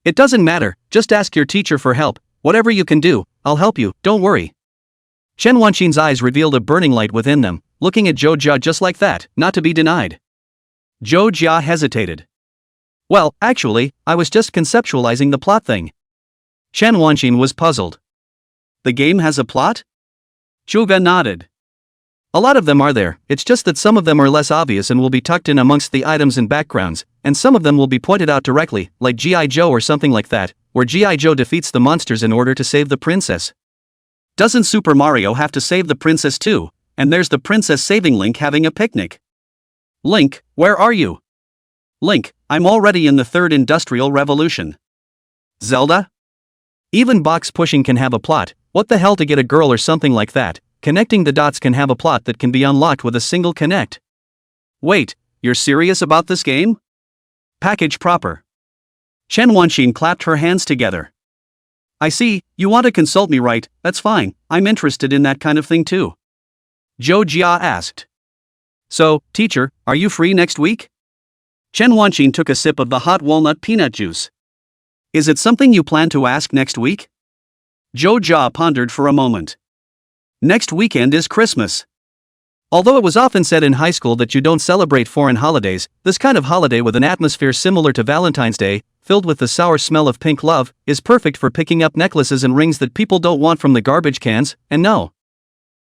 [SPEAKER 2] It doesn't matter, just ask your teacher for help, whatever you can do, I'll help you, don't worry. Chen Wanqin's eyes revealed a burning light within them, looking at Zhou Jia just like that, not to be denied. Zhou Jia hesitated. Well, actually, I was just conceptualizing the plot thing. Chen Wanqin was puzzled. The game has a plot? Zhuge nodded. A lot of them are there, it's just that some of them are less obvious and will be tucked in amongst the items and backgrounds, and some of them will be pointed out directly, like G.I. Joe or something like that, where G.I. Joe defeats the monsters in order to save the princess. Doesn't Super Mario have to save the princess too? And there's the princess saving Link having a picnic. Link, where are you? Link, I'm already in the third industrial revolution. Zelda? Even box pushing can have a plot. What the hell to get a girl or something like that? Connecting the dots can have a plot that can be unlocked with a single connect. Wait, you're serious about this game? Package proper. Chen Wanqin clapped her hands together.
[SPEAKER 1] I see, you want to consult me, right? That's fine, I'm interested in that kind of thing too. Zhou Jia asked. So, teacher, are you free next week? Chen Wanqing took a sip of the hot walnut peanut juice. Is it something you plan to ask next week? Zhou Jia pondered for a moment. Next weekend is Christmas. Although it was often said in high school that you don't celebrate foreign holidays, this kind of holiday with an atmosphere similar to Valentine's Day, filled with the sour smell of pink love, is perfect for picking up necklaces and rings that people don't want from the garbage cans, and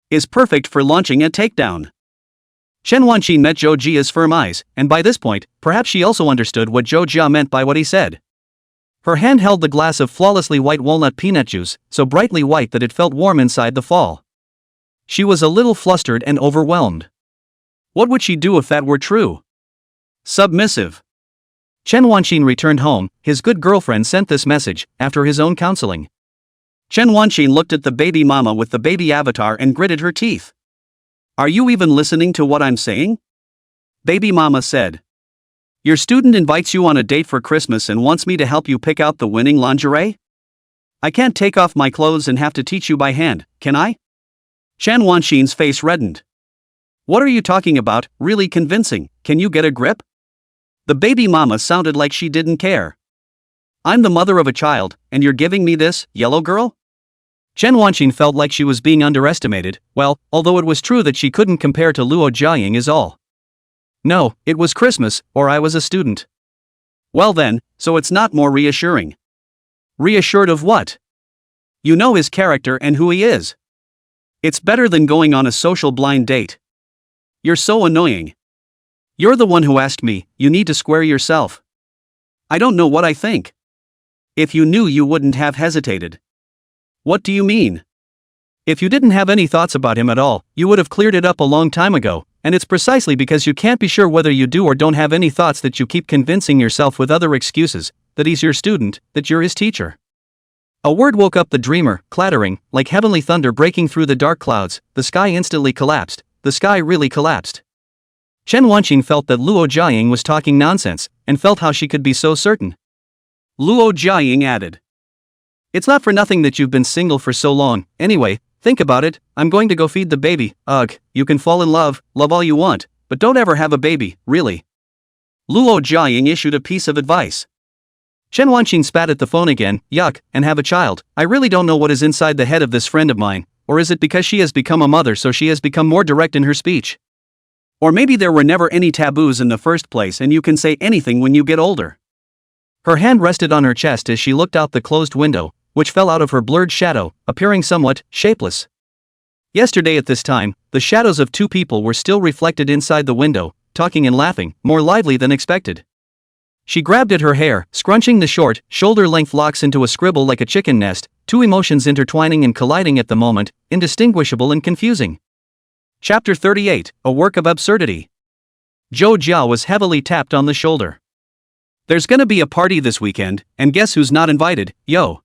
[SPEAKER 1] is perfect for launching a takedown. Chen Wanqing met Zhou Jia's firm eyes, and by this point, perhaps she also understood what Zhou Jia meant by what he said. Her hand held the glass of flawlessly white walnut peanut juice, so brightly white that it felt warm inside the fall. She was a little flustered and overwhelmed. What would she do if that were true? Submissive. Chen Wanqing returned home. His good girlfriend sent this message, after his own counseling. Chen Wanqing looked at the baby mama with the baby avatar and gritted her teeth. Are you even listening to what I'm saying? Baby mama said. Your student invites you on a date for Christmas and wants me to help you pick out the winning lingerie? I can't take off my clothes and have to teach you by hand, can I? Chen Wanqing's face reddened. What are you talking about, really convincing, can you get a grip? The baby mama sounded like she didn't care. I'm the mother of a child, and you're giving me this, yellow girl? Chen Wanqing felt like she was being underestimated, well, although it was true that she couldn't compare to Luo Jiaying is all. No, it was Christmas, or I was a student. Well then, so it's not more reassuring. Reassured of what? You know his character and who he is. It's better than going on a social blind date. You're so annoying. You're the one who asked me, you need to square yourself. I don't know what I think. If you knew, you wouldn't have hesitated. What do you mean? If you didn't have any thoughts about him at all, you would have cleared it up a long time ago, and it's precisely because you can't be sure whether you do or don't have any thoughts that you keep convincing yourself with other excuses, that he's your student, that you're his teacher. A word woke up the dreamer, clattering, like heavenly thunder breaking through the dark clouds. The sky instantly collapsed. The sky really collapsed. Chen Wanqing felt that Luo Jiaying was talking nonsense, and felt how she could be so certain. Luo Jiaying added. It's not for nothing that you've been single for so long. Anyway, think about it, I'm going to go feed the baby. Ugh, you can fall in love all you want, but don't ever have a baby, really. Luo Jiaying issued a piece of advice. Chen Wanqing spat at the phone again. Yuck, and have a child. I really don't know what is inside the head of this friend of mine, or is it because she has become a mother so she has become more direct in her speech? Or maybe there were never any taboos in the first place and you can say anything when you get older. Her hand rested on her chest as she looked out the closed window, which fell out of her blurred shadow, appearing somewhat shapeless. Yesterday at this time, the shadows of two people were still reflected inside the window, talking and laughing, more lively than expected. She grabbed at her hair, scrunching the short, shoulder-length locks into a scribble like a chicken nest, two emotions intertwining and colliding at the moment, indistinguishable and confusing. Chapter 38, A Work of Absurdity. Zhou Jia was heavily tapped on the shoulder. There's gonna be a party this weekend, and guess who's not invited, yo?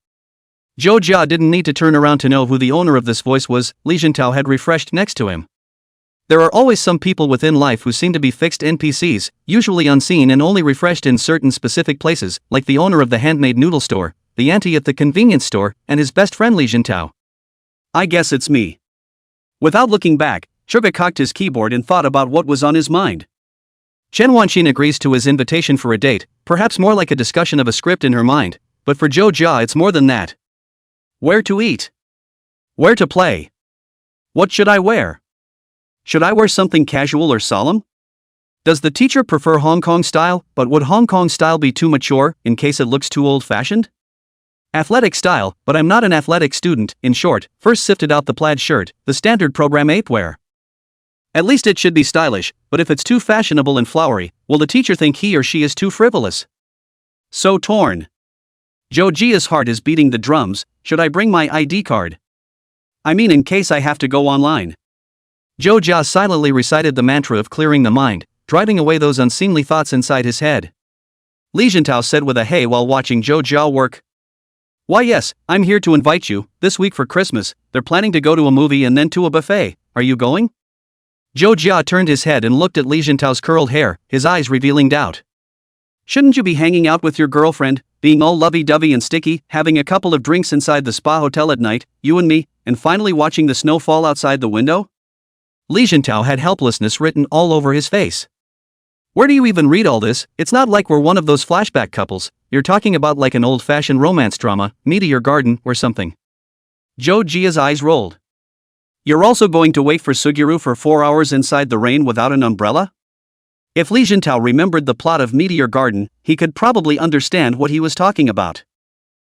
[SPEAKER 1] Zhou Jia didn't need to turn around to know who the owner of this voice was. Li Jintao had refreshed next to him. There are always some people within life who seem to be fixed NPCs, usually unseen and only refreshed in certain specific places, like the owner of the handmade noodle store, the auntie at the convenience store, and his best friend Li Jintao. I guess it's me. Without looking back, Zhuge cocked his keyboard and thought about what was on his mind. Chen Wanqing agrees to his invitation for a date, perhaps more like a discussion of a script in her mind, but for Zhou Jia it's more than that. Where to eat? Where to play? What should I wear? Should I wear something casual or solemn? Does the teacher prefer Hong Kong style, but would Hong Kong style be too mature, in case it looks too old-fashioned? Athletic style, but I'm not an athletic student. In short, first sifted out the plaid shirt, the standard program apewear. At least it should be stylish, but if it's too fashionable and flowery, will the teacher think he or she is too frivolous? So torn. Zhou Jia's heart is beating the drums. Should I bring my ID card? I mean, in case I have to go online. Zhou Jia silently recited the mantra of clearing the mind, driving away those unseemly thoughts inside his head. Li Jintao said with a hey while watching Zhou Jia work. Why yes, I'm here to invite you. This week for Christmas, they're planning to go to a movie and then to a buffet. Are you going? Zhou Jia turned his head and looked at Li Jintao's curled hair, his eyes revealing doubt. Shouldn't you be hanging out with your girlfriend? being all lovey-dovey and sticky, having a couple of drinks inside the spa hotel at night, you and me, and finally watching the snow fall outside the window?
[SPEAKER 2] Li Jintao had helplessness written all over his face. Where do you even read all this? It's not like we're one of those flashback couples, you're talking about like an old-fashioned romance drama, Meteor Garden, or something.
[SPEAKER 1] Zhou Jia's eyes rolled. You're also going to wait for Suguru for 4 hours inside the rain without an umbrella? If Li Jintao remembered the plot of Meteor Garden, he could probably understand what he was talking about.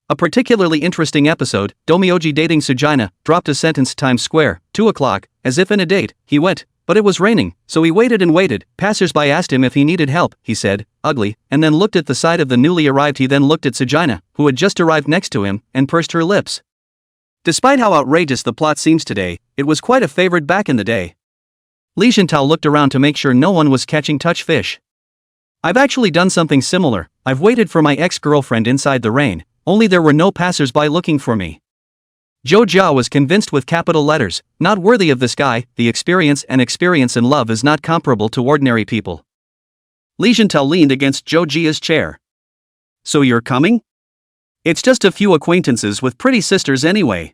[SPEAKER 2] A particularly interesting episode, Domyoji dating Sujina, dropped a sentence Times Square, 2 o'clock, as if in a date, he went, but it was raining, so he waited and waited. Passers-by asked him if he needed help, he said, ugly, and then looked at the side of the newly arrived. He then looked at Sujina, who had just arrived next to him, and pursed her lips.
[SPEAKER 1] Despite how outrageous the plot seems today, it was quite a favorite back in the day.
[SPEAKER 2] Li Jintao looked around to make sure no one was catching touch fish. I've actually done something similar. I've waited for my ex-girlfriend inside the rain, only there were no passers-by looking for me. Zhou Jia was convinced with capital letters, not worthy of this guy. The experience in love is not comparable to ordinary people.
[SPEAKER 1] Li Jintao leaned against Zhou Jia's chair. So you're coming? It's just a few acquaintances with pretty sisters anyway.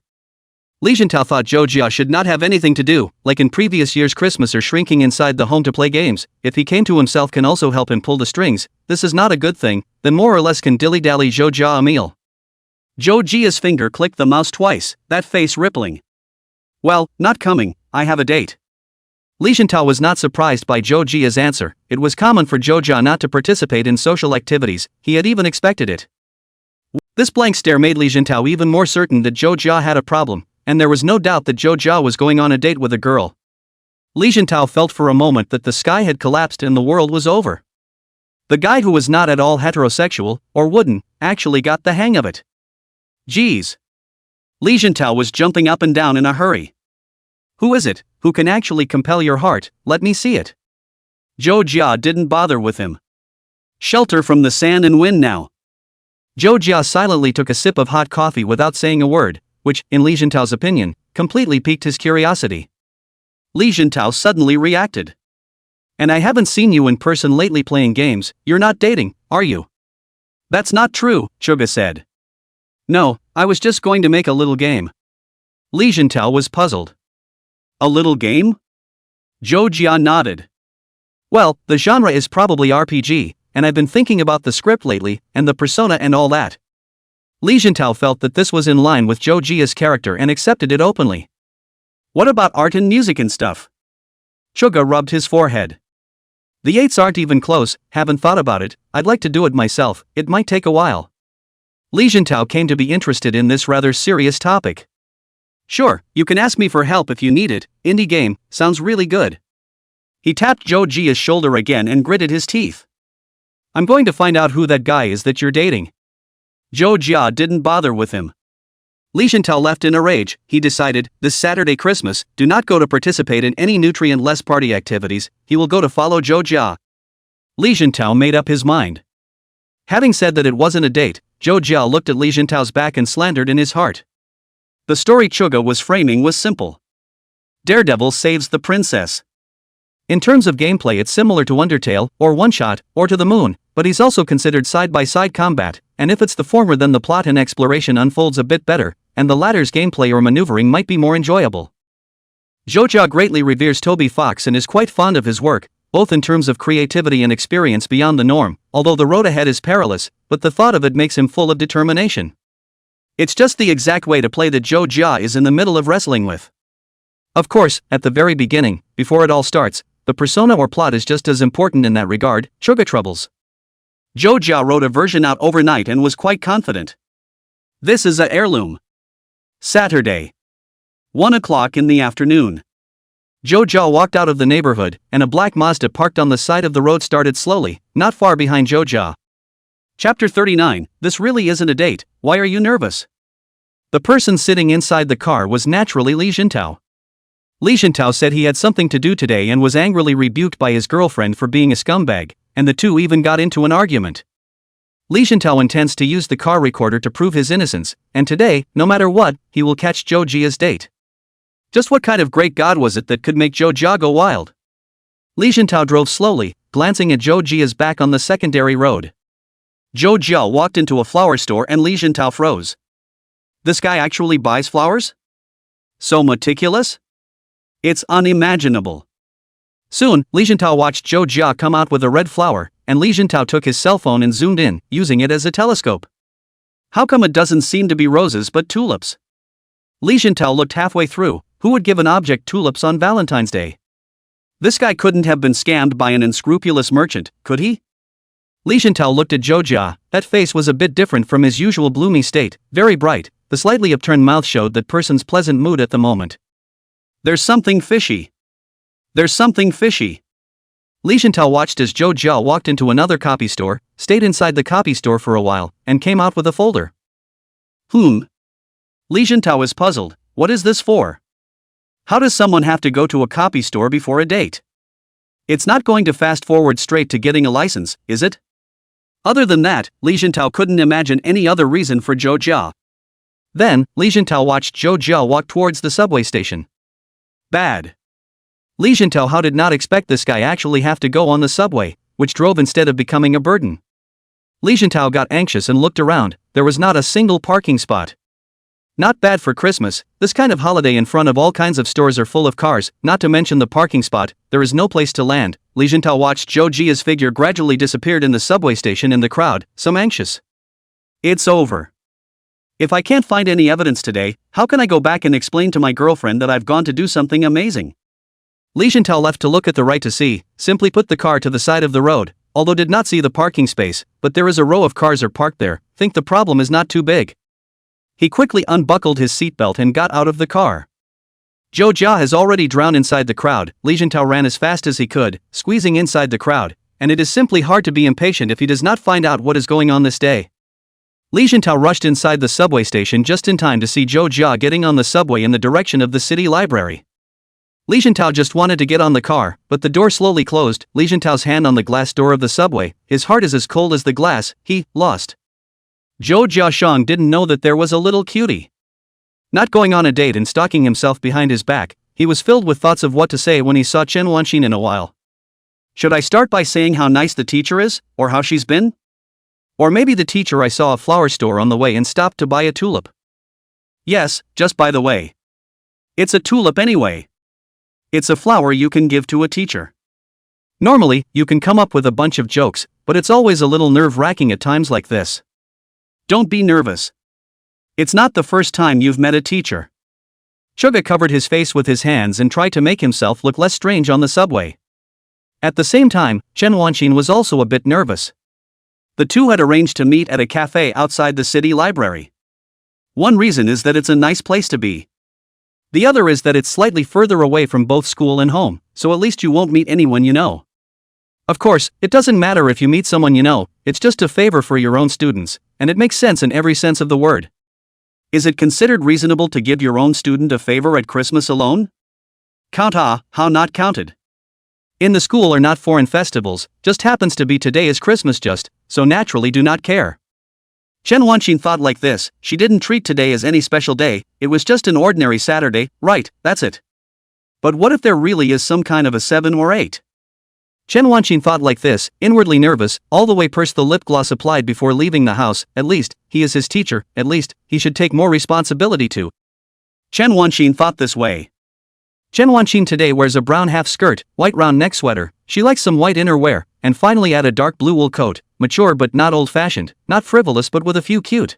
[SPEAKER 2] Li Jintao thought Zhou Jia should not have anything to do, like in previous year's Christmas or shrinking inside the home to play games. If he came to himself can also help him pull the strings, this is not a good thing, then more or less can dilly-dally Zhou Jia a meal.
[SPEAKER 1] Zhou Jia's finger clicked the mouse twice, that face rippling. Well, not coming, I have a date.
[SPEAKER 2] Li Jintao was not surprised by Zhou Jia's answer. It was common for Zhou Jia not to participate in social activities, he had even expected it. This blank stare made Li Jintao even more certain that Zhou Jia had a problem, and there was no doubt that Zhou Jia was going on a date with a girl. Li Jintao felt for a moment that the sky had collapsed and the world was over. The guy who was not at all heterosexual, or wooden, actually got the hang of it.
[SPEAKER 1] Geez. Li Jintao was jumping up and down in a hurry.
[SPEAKER 2] Who is it, who can actually compel your heart? Let me see it.
[SPEAKER 1] Zhou Jia didn't bother with him. Shelter from the sand and wind now.
[SPEAKER 2] Zhou Jia silently took a sip of hot coffee without saying a word, which, in Li Jintao's opinion, completely piqued his curiosity.
[SPEAKER 1] Li Jintao suddenly reacted.
[SPEAKER 2] And I haven't seen you in person lately playing games. You're not dating, are you?
[SPEAKER 1] That's not true, Chuga said. No, I was just going to make a little game.
[SPEAKER 2] Li Jintao was puzzled.
[SPEAKER 1] A little game? Zhou Jia nodded.
[SPEAKER 2] Well, the genre is probably RPG, and I've been thinking about the script lately, and the persona and all that. Li Jintao felt that this was in line with Zhou Jia's character and accepted it openly.
[SPEAKER 1] What about art and music and stuff?
[SPEAKER 2] Chuga rubbed his forehead. The eights aren't even close, haven't thought about it, I'd like to do it myself, it might take a while. Li Jintao came to be interested in this rather serious topic.
[SPEAKER 1] Sure, you can ask me for help if you need it, indie game, sounds really good. He tapped Zhou Jia's shoulder again and gritted his teeth.
[SPEAKER 2] I'm going to find out who that guy is that you're dating.
[SPEAKER 1] Zhou Jia didn't bother with him. Li Jintao left in a rage. He decided, this Saturday Christmas, do not go to participate in any nutrient-less party activities, he will go to follow Zhou Jia.
[SPEAKER 2] Li Jintao made up his mind. Having said that it wasn't a date, Zhou Jia looked at Li Jintao's back and slandered in his heart.
[SPEAKER 1] The story Chuga was framing was simple. Daredevil saves the princess.
[SPEAKER 2] In terms of gameplay it's similar to Undertale, or One Shot, or To the Moon, but he's also considered side-by-side combat, and if it's the former then the plot and exploration unfolds a bit better, and the latter's gameplay or maneuvering might be more enjoyable. Zhou Jia greatly reveres Toby Fox and is quite fond of his work, both in terms of creativity and experience beyond the norm, although the road ahead is perilous, but the thought of it makes him full of determination. It's just the exact way to play that Zhou Jia is in the middle of wrestling with. Of course, at the very beginning, before it all starts, the persona or plot is just as important in that regard, Chuga troubles.
[SPEAKER 1] Zhou Jia wrote a version out overnight and was quite confident. This is a heirloom. Saturday. 1 o'clock in the afternoon.
[SPEAKER 2] Zhou Jia walked out of the neighborhood, and a black Mazda parked on the side of the road started slowly, not far behind Zhou Jia.
[SPEAKER 1] Chapter 39, This really isn't a date, why are you nervous?
[SPEAKER 2] The person sitting inside the car was naturally Li Jintao. Li Jintao said he had something to do today and was angrily rebuked by his girlfriend for being a scumbag, and the two even got into an argument. Li Jintao intends to use the car recorder to prove his innocence, and today, no matter what, he will catch Zhou Jia's date. Just what kind of great god was it that could make Zhou Jia go wild? Li Jintao drove slowly, glancing at Zhou Jia's back on the secondary road.
[SPEAKER 1] Zhou Jia walked into a flower store and Li Jintao froze. This guy actually buys flowers? So meticulous? It's unimaginable. Soon, Li Jintao watched Zhou Jia come out with a red flower, and Li Jintao took his cell phone and zoomed in, using it as a telescope. How come it doesn't seem to be roses but tulips? Li Jintao looked halfway through. Who would give an object tulips on Valentine's Day? This guy couldn't have been scammed by an unscrupulous merchant, could he? Li Jintao looked at Zhou Jia. That face was a bit different from his usual gloomy state, very bright. The slightly upturned mouth showed that person's pleasant mood at the moment. There's something fishy. There's something fishy. Li Jintao watched as Zhou Jia walked into another copy store, stayed inside the copy store for a while, and came out with a folder. Li Jintao is puzzled. What is this for? How does someone have to go to a copy store before a date? It's not going to fast forward straight to getting a license, is it? Other than that, Li Jintao couldn't imagine any other reason for Zhou Jia. Then, Li Jintao watched Zhou Jia walk towards the subway station. Bad. Li Jintao did not expect this guy actually have to go on the subway, which drove instead of becoming a burden. Li Jintao got anxious and looked around. There was not a single parking spot. Not bad for Christmas. This kind of holiday in front of all kinds of stores are full of cars, not to mention the parking spot. There is no place to land. Li Jintao watched Zhou Jia's figure gradually disappeared in the subway station in the crowd, some anxious. It's over. If I can't find any evidence today, how can I go back and explain to my girlfriend that I've gone to do something amazing? Li Jintao left to look at the right to see, simply put the car to the side of the road, although did not see the parking space, but there is a row of cars are parked there, think the problem is not too big. He quickly unbuckled his seatbelt and got out of the car. Zhou Jia has already drowned inside the crowd. Li Jintao ran as fast as he could, squeezing inside the crowd, and it is simply hard to be impatient if he does not find out what is going on this day. Li Jintao rushed inside the subway station just in time to see Zhou Jia getting on the subway in the direction of the city library. Li Jintao just wanted to get on the car, but the door slowly closed. Li Jintao's hand on the glass door of the subway, his heart is as cold as the glass. He lost. Zhou Jiashang didn't know that there was a little cutie. Not going on a date and stalking himself behind his back, he was filled with thoughts of what to say when he saw Chen Wanxin in a while. Should I start by saying how nice the teacher is, or how she's been? Or maybe the teacher I saw a flower store on the way and stopped to buy a tulip. Yes, just by the way. It's a tulip anyway. It's a flower you can give to a teacher. Normally, you can come up with a bunch of jokes, but it's always a little nerve-wracking at times like this. Don't be nervous. It's not the first time you've met a teacher. Suga covered his face with his hands and tried to make himself look less strange on the subway. At the same time, Chen Wanxin was also a bit nervous. The two had arranged to meet at a cafe outside the city library. One reason is that it's a nice place to be. The other is that it's slightly further away from both school and home, so at least you won't meet anyone you know. Of course, it doesn't matter if you meet someone you know, it's just a favor for your own students, and it makes sense in every sense of the word. Is it considered reasonable to give your own student a favor at Christmas alone? How not counted? In the school are not foreign festivals, just happens to be today is Christmas just, so naturally do not care. Chen Wanxin thought like this, she didn't treat today as any special day, it was just an ordinary Saturday, right, that's it. But what if there really is some kind of a 7 or 8? Chen Wanxin thought like this, inwardly nervous, all the way pursed the lip gloss applied before leaving the house. At least, he is his teacher, at least, he should take more responsibility too. Chen Wanxin thought this way. Chen Wanxin today wears a brown half skirt, white round neck sweater, she likes some white inner wear, and finally add a dark blue wool coat, mature but not old-fashioned, not frivolous but with a few cute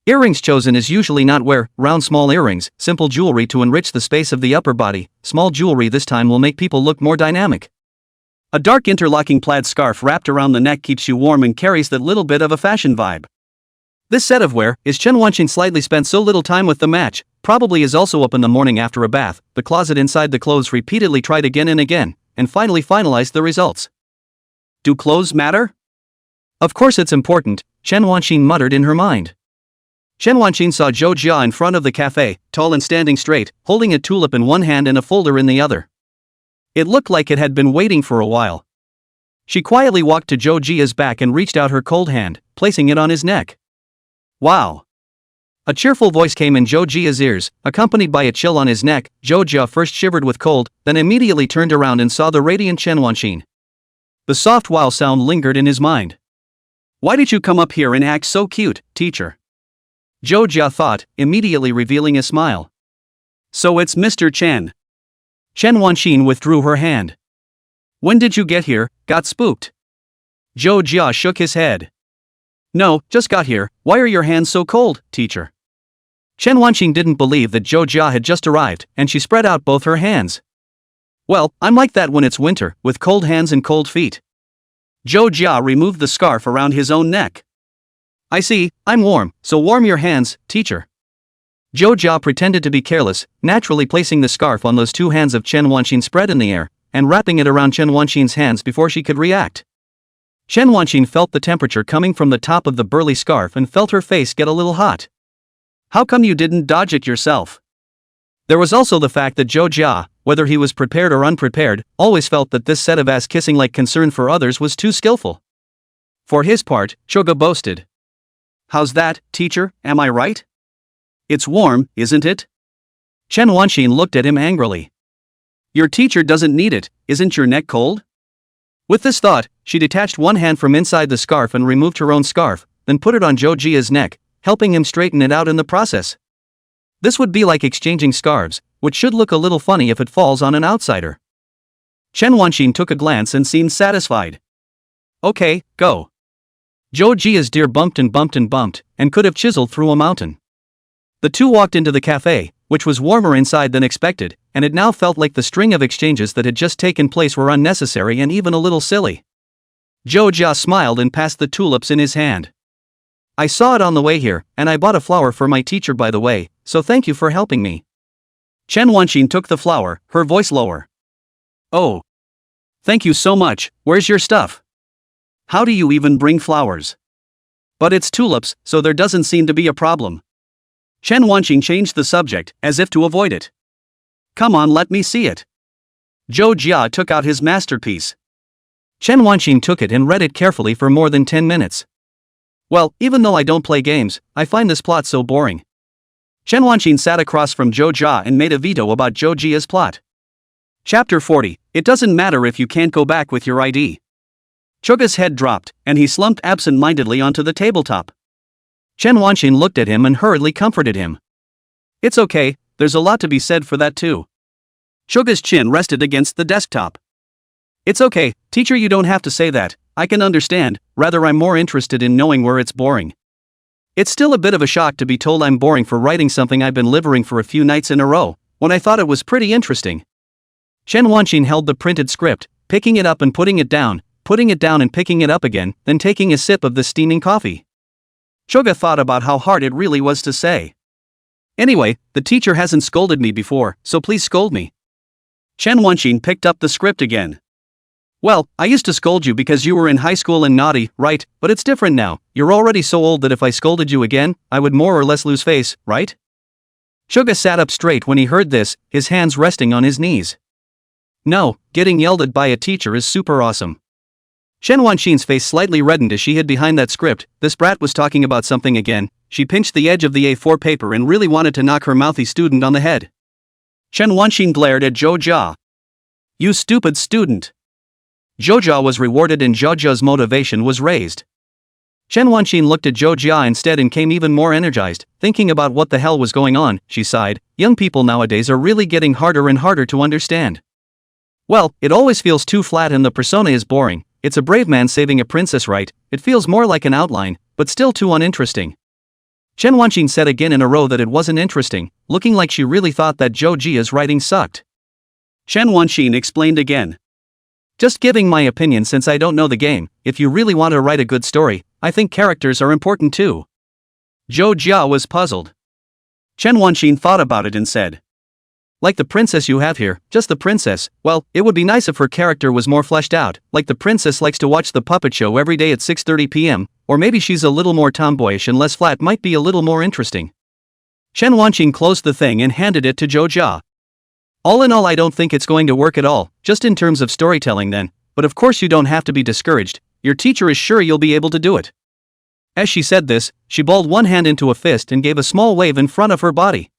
[SPEAKER 1] earrings chosen is usually not wear, round small earrings, simple jewelry to enrich the space of the upper body, small jewelry this time will make people look more dynamic. A dark interlocking plaid scarf wrapped around the neck keeps you warm and carries that little bit of a fashion vibe. This set of wear is Chen Wanxin slightly spent so little time with the match, probably is also up in the morning after a bath, the closet inside the clothes repeatedly tried again and again, and finally finalized the results. Do clothes matter? Of course it's important, Chen Wanxin muttered in her mind. Chen Wanxin saw Zhou Jia in front of the cafe, tall and standing straight, holding a tulip in one hand and a folder in the other. It looked like it had been waiting for a while. She quietly walked to Zhou Jia's back and reached out her cold hand, placing it on his neck. Wow! A cheerful voice came in Zhou Jia's ears, accompanied by a chill on his neck. Zhou Jia first shivered with cold, then immediately turned around and saw the radiant Chen Wanxin. The soft wow sound lingered in his mind. Why did you come up here and act so cute, teacher? Zhou Jia thought, immediately revealing a smile. So it's Mr. Chen.
[SPEAKER 2] Chen Wanqin withdrew her hand.
[SPEAKER 1] When did you get here? Got spooked? Zhou Jia shook his head. No, just got here. Why are your hands so cold, teacher?
[SPEAKER 2] Chen Wanqin didn't believe that Zhou Jia had just arrived, and she spread out both her hands.
[SPEAKER 1] Well, I'm like that when it's winter, with cold hands and cold feet. Zhou Jia removed the scarf around his own neck.
[SPEAKER 2] I see, I'm warm, so warm your hands, teacher. Zhou Jia pretended to be careless, naturally placing the scarf on those two hands of Chen Wanqin spread in the air, and wrapping it around Chen Wanqin's hands before she could react. Chen Wanqin felt the temperature coming from the top of the burly scarf and felt her face get a little hot.
[SPEAKER 1] How come you didn't dodge it yourself?
[SPEAKER 2] There was also the fact that Zhou Jia, whether he was prepared or unprepared, always felt that this set of ass-kissing-like concern for others was too skillful.
[SPEAKER 1] For his part, Suga boasted. How's that, teacher, am I right? It's warm, isn't it?
[SPEAKER 2] Chen Wanqin looked at him angrily.
[SPEAKER 1] Your teacher doesn't need it, isn't your neck cold?
[SPEAKER 2] With this thought, she detached one hand from inside the scarf and removed her own scarf, then put it on Zhou Jia's neck, helping him straighten it out in the process. This would be like exchanging scarves, which should look a little funny if it falls on an outsider.
[SPEAKER 1] Chen Wanqin took a glance and seemed satisfied. Okay, go.
[SPEAKER 2] Zhou Jia's deer bumped and bumped and bumped, and could have chiseled through a mountain. The two walked into the cafe, which was warmer inside than expected, and it now felt like the string of exchanges that had just taken place were unnecessary and even a little silly. Zhou Jia smiled and passed the tulips in his hand. I saw it on the way here, and I bought a flower for my teacher by the way, so thank you for helping me.
[SPEAKER 1] Chen Wanqin took the flower, her voice lower. Oh. Thank you so much, where's your stuff? How do you even bring flowers? But it's tulips, so there doesn't seem to be a problem. Chen Wanqin changed the subject, as if to avoid it. Come on, let me see it. Zhou Jia took out his masterpiece.
[SPEAKER 2] Chen Wanqin took it and read it carefully for more than 10 minutes.
[SPEAKER 1] Well, even though I don't play games, I find this plot so boring. Chen Wanqin sat across from Zhou Jia and made a veto about Zhou Jia's plot. Chapter 40, It doesn't matter if you can't go back with your ID. Chuga's head dropped, and he slumped absent-mindedly onto the tabletop.
[SPEAKER 2] Chen Wanqin looked at him and hurriedly comforted him.
[SPEAKER 1] It's okay, there's a lot to be said for that too. Chuga's chin rested against the desktop. It's okay, teacher, you don't have to say that, I can understand, rather I'm more interested in knowing where it's boring. It's still a bit of a shock to be told I'm boring for writing something I've been livering for a few nights in a row, when I thought it was pretty interesting.
[SPEAKER 2] Chen Wanqin held the printed script, picking it up and putting it down and picking it up again, then taking a sip of the steaming coffee.
[SPEAKER 1] Chuga thought about how hard it really was to say. Anyway, the teacher hasn't scolded me before, so please scold me. Chen Wanqin picked up the script again. Well, I used to scold you because you were in high school and naughty, right? But it's different now, you're already so old that if I scolded you again, I would more or less lose face, right?
[SPEAKER 2] Chuga sat up straight when he heard this, his hands resting on his knees. No, getting yelled at by a teacher is super awesome. Chen Wanqin's face slightly reddened as she hid behind that script. This brat was talking about something again. She pinched the edge of the A4 paper and really wanted to knock her mouthy student on the head.
[SPEAKER 1] Chen Wanqin glared at Zhou Jia. You stupid student. Zhou Jia was rewarded and Zhou Jia's motivation was raised.
[SPEAKER 2] Chen Wanqin looked at Zhou Jia instead and came even more energized, thinking about what the hell was going on. She sighed, young people nowadays are really getting harder and harder to understand. Well, it always feels too flat and the persona is boring. It's a brave man saving a princess, right? It feels more like an outline, but still too uninteresting. Chen Wanqin said again in a row that it wasn't interesting, looking like she really thought that Zhou Jia's writing sucked.
[SPEAKER 1] Chen Wanqin explained again.
[SPEAKER 2] Just giving my opinion since I don't know the game. If you really want to write a good story, I think characters are important too.
[SPEAKER 1] Zhou Jia was puzzled. Chen Wanqin thought about it and said.
[SPEAKER 2] Like the princess you have here, just the princess. Well, it would be nice if her character was more fleshed out, like the princess likes to watch the puppet show every day at 6:30 p.m., or maybe she's a little more tomboyish and less flat, might be a little more interesting. Chen Wanqin closed the thing and handed it to Zhou Jia. All in all, I don't think it's going to work at all, just in terms of storytelling then, but of course you don't have to be discouraged, your teacher is sure you'll be able to do it. As she said this, she balled one hand into a fist and gave a small wave in front of her body.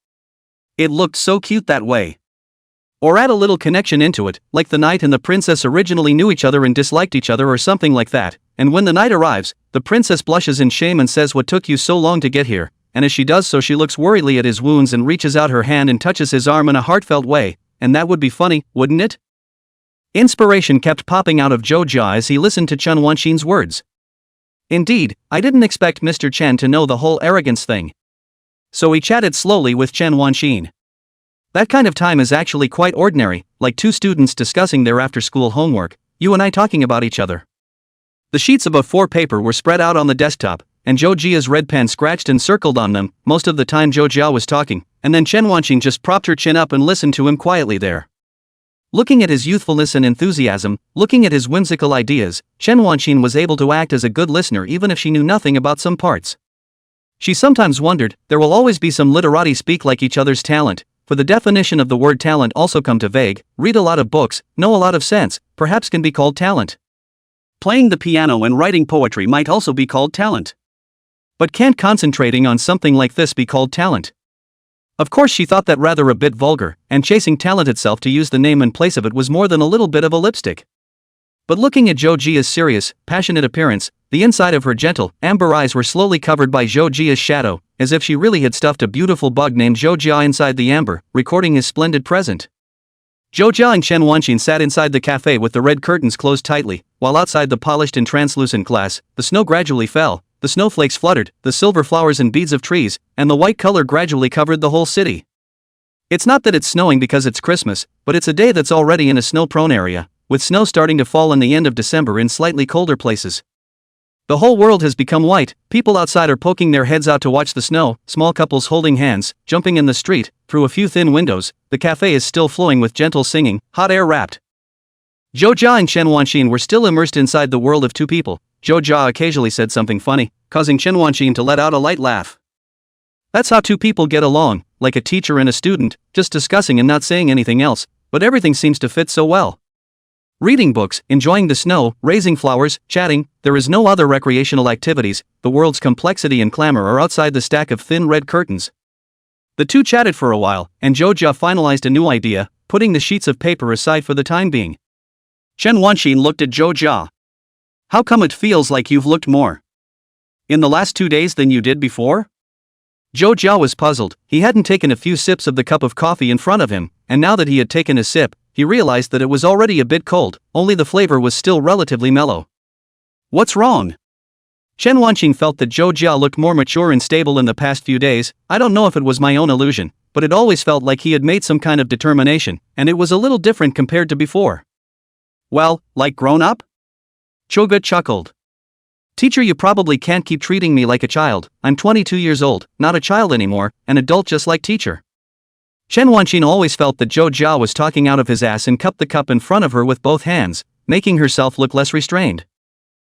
[SPEAKER 1] It looked so cute that way.
[SPEAKER 2] Or add a little connection into it, like the knight and the princess originally knew each other and disliked each other or something like that. and when the night arrives, the princess blushes in shame and says, "What took you so long to get here?" And as she does so, she looks worriedly at his wounds and reaches out her hand and touches his arm in a heartfelt way, and that would be funny, wouldn't it? Inspiration kept popping out of Joja as he listened to Chen Wanxin's words. Indeed, I didn't expect Mr. Chen to know the whole arrogance thing. So he chatted slowly with Chen Wanxin. That kind of time is actually quite ordinary, like two students discussing their after-school homework, you and I talking about each other. The sheets of A4 paper were spread out on the desktop, and Zhou Jia's red pen scratched and circled on them. Most of the time Zhou Jia was talking, and then Chen Wanxin just propped her chin up and listened to him quietly there. Looking at his youthfulness and enthusiasm, looking at his whimsical ideas, Chen Wanxin was able to act as a good listener even if she knew nothing about some parts. She sometimes wondered, there will always be some literati speak like each other's talent, for the definition of the word talent also come to vague, read a lot of books, know a lot of sense, perhaps can be called talent.
[SPEAKER 1] Playing the piano and writing poetry might also be called talent.
[SPEAKER 2] But can't concentrating on something like this be called talent? Of course she thought that rather a bit vulgar, and chasing talent itself to use the name in place of it was more than a little bit of a lipstick. But looking at Zhou Jia's serious, passionate appearance, the inside of her gentle, amber eyes were slowly covered by Zhou Jia's shadow, as if she really had stuffed a beautiful bug named Zhou Jia inside the amber, recording his splendid present. Zhou Jia and Chen Wanxin sat inside the cafe with the red curtains closed tightly, while outside the polished and translucent glass, the snow gradually fell, the snowflakes fluttered, the silver flowers and beads of trees, and the white color gradually covered the whole city. It's not that it's snowing because it's Christmas, but it's a day that's already in a snow-prone area, with snow starting to fall in the end of December in slightly colder places. The whole world has become white, people outside are poking their heads out to watch the snow, small couples holding hands, jumping in the street, through a few thin windows, the cafe is still flowing with gentle singing, hot air wrapped. Zhou Jia and Chen Wanxin were still immersed inside the world of two people. Zhou Jia occasionally said something funny, causing Chen Wanxin to let out a light laugh. That's how two people get along, like a teacher and a student, just discussing and not saying anything else, but everything seems to fit so well. Reading books, enjoying the snow, raising flowers, chatting, there is no other recreational activities, the world's complexity and clamor are outside the stack of thin red curtains. The two chatted for a while, and Zhou Jia finalized a new idea, putting the sheets of paper aside for the time being.
[SPEAKER 1] Chen Wanxin looked at Zhou Jia. How come it feels like you've looked more in the last 2 days than you did before?
[SPEAKER 2] Zhou Jia was puzzled. He hadn't taken a few sips of the cup of coffee in front of him, and now that he had taken a sip, he realized that it was already a bit cold, only the flavor was still relatively mellow.
[SPEAKER 1] What's wrong?
[SPEAKER 2] Chen Wanxin felt that Zhou Jia looked more mature and stable in the past few days. I don't know if it was my own illusion, but it always felt like he had made some kind of determination, and it was a little different compared to before.
[SPEAKER 1] Well, like grown up?
[SPEAKER 2] Choga chuckled. Teacher, you probably can't keep treating me like a child. I'm 22 years old, not a child anymore, an adult just like teacher. Chen Wanxin always felt that Zhou Jia was talking out of his ass and cupped the cup in front of her with both hands, making herself look less restrained.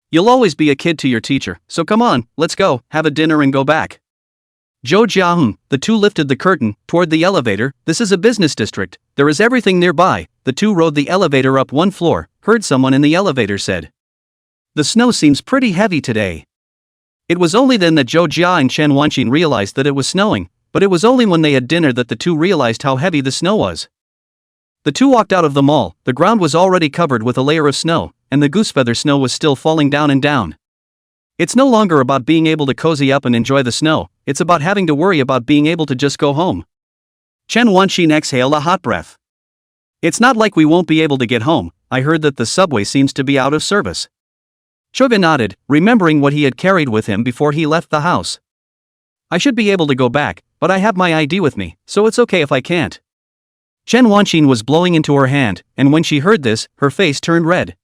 [SPEAKER 1] You'll always be a kid to your teacher, so come on, let's go, have a dinner and go back.
[SPEAKER 2] Zhou Jia, The two lifted the curtain, toward the elevator. This is a business district, there is everything nearby. The two rode the elevator up one floor, heard someone in the elevator said. The snow seems pretty heavy today. It was only then that Zhou Jia and Chen Wanxin realized that it was snowing, but it was only when they had dinner that the two realized how heavy the snow was. The two walked out of the mall, the ground was already covered with a layer of snow, and the goosefeather snow was still falling down and down. It's no longer about being able to cozy up and enjoy the snow, it's about having to worry about being able to just go home.
[SPEAKER 1] Chen Wanxin exhaled a hot breath. It's not like we won't be able to get home, I heard that the subway seems to be out of service.
[SPEAKER 2] Choga nodded, remembering what he had carried with him before he left the house. I should be able to go back, but I have my ID with me, so it's okay if I can't. Chen Wanxin was blowing into her hand, and when she heard this, her face turned red.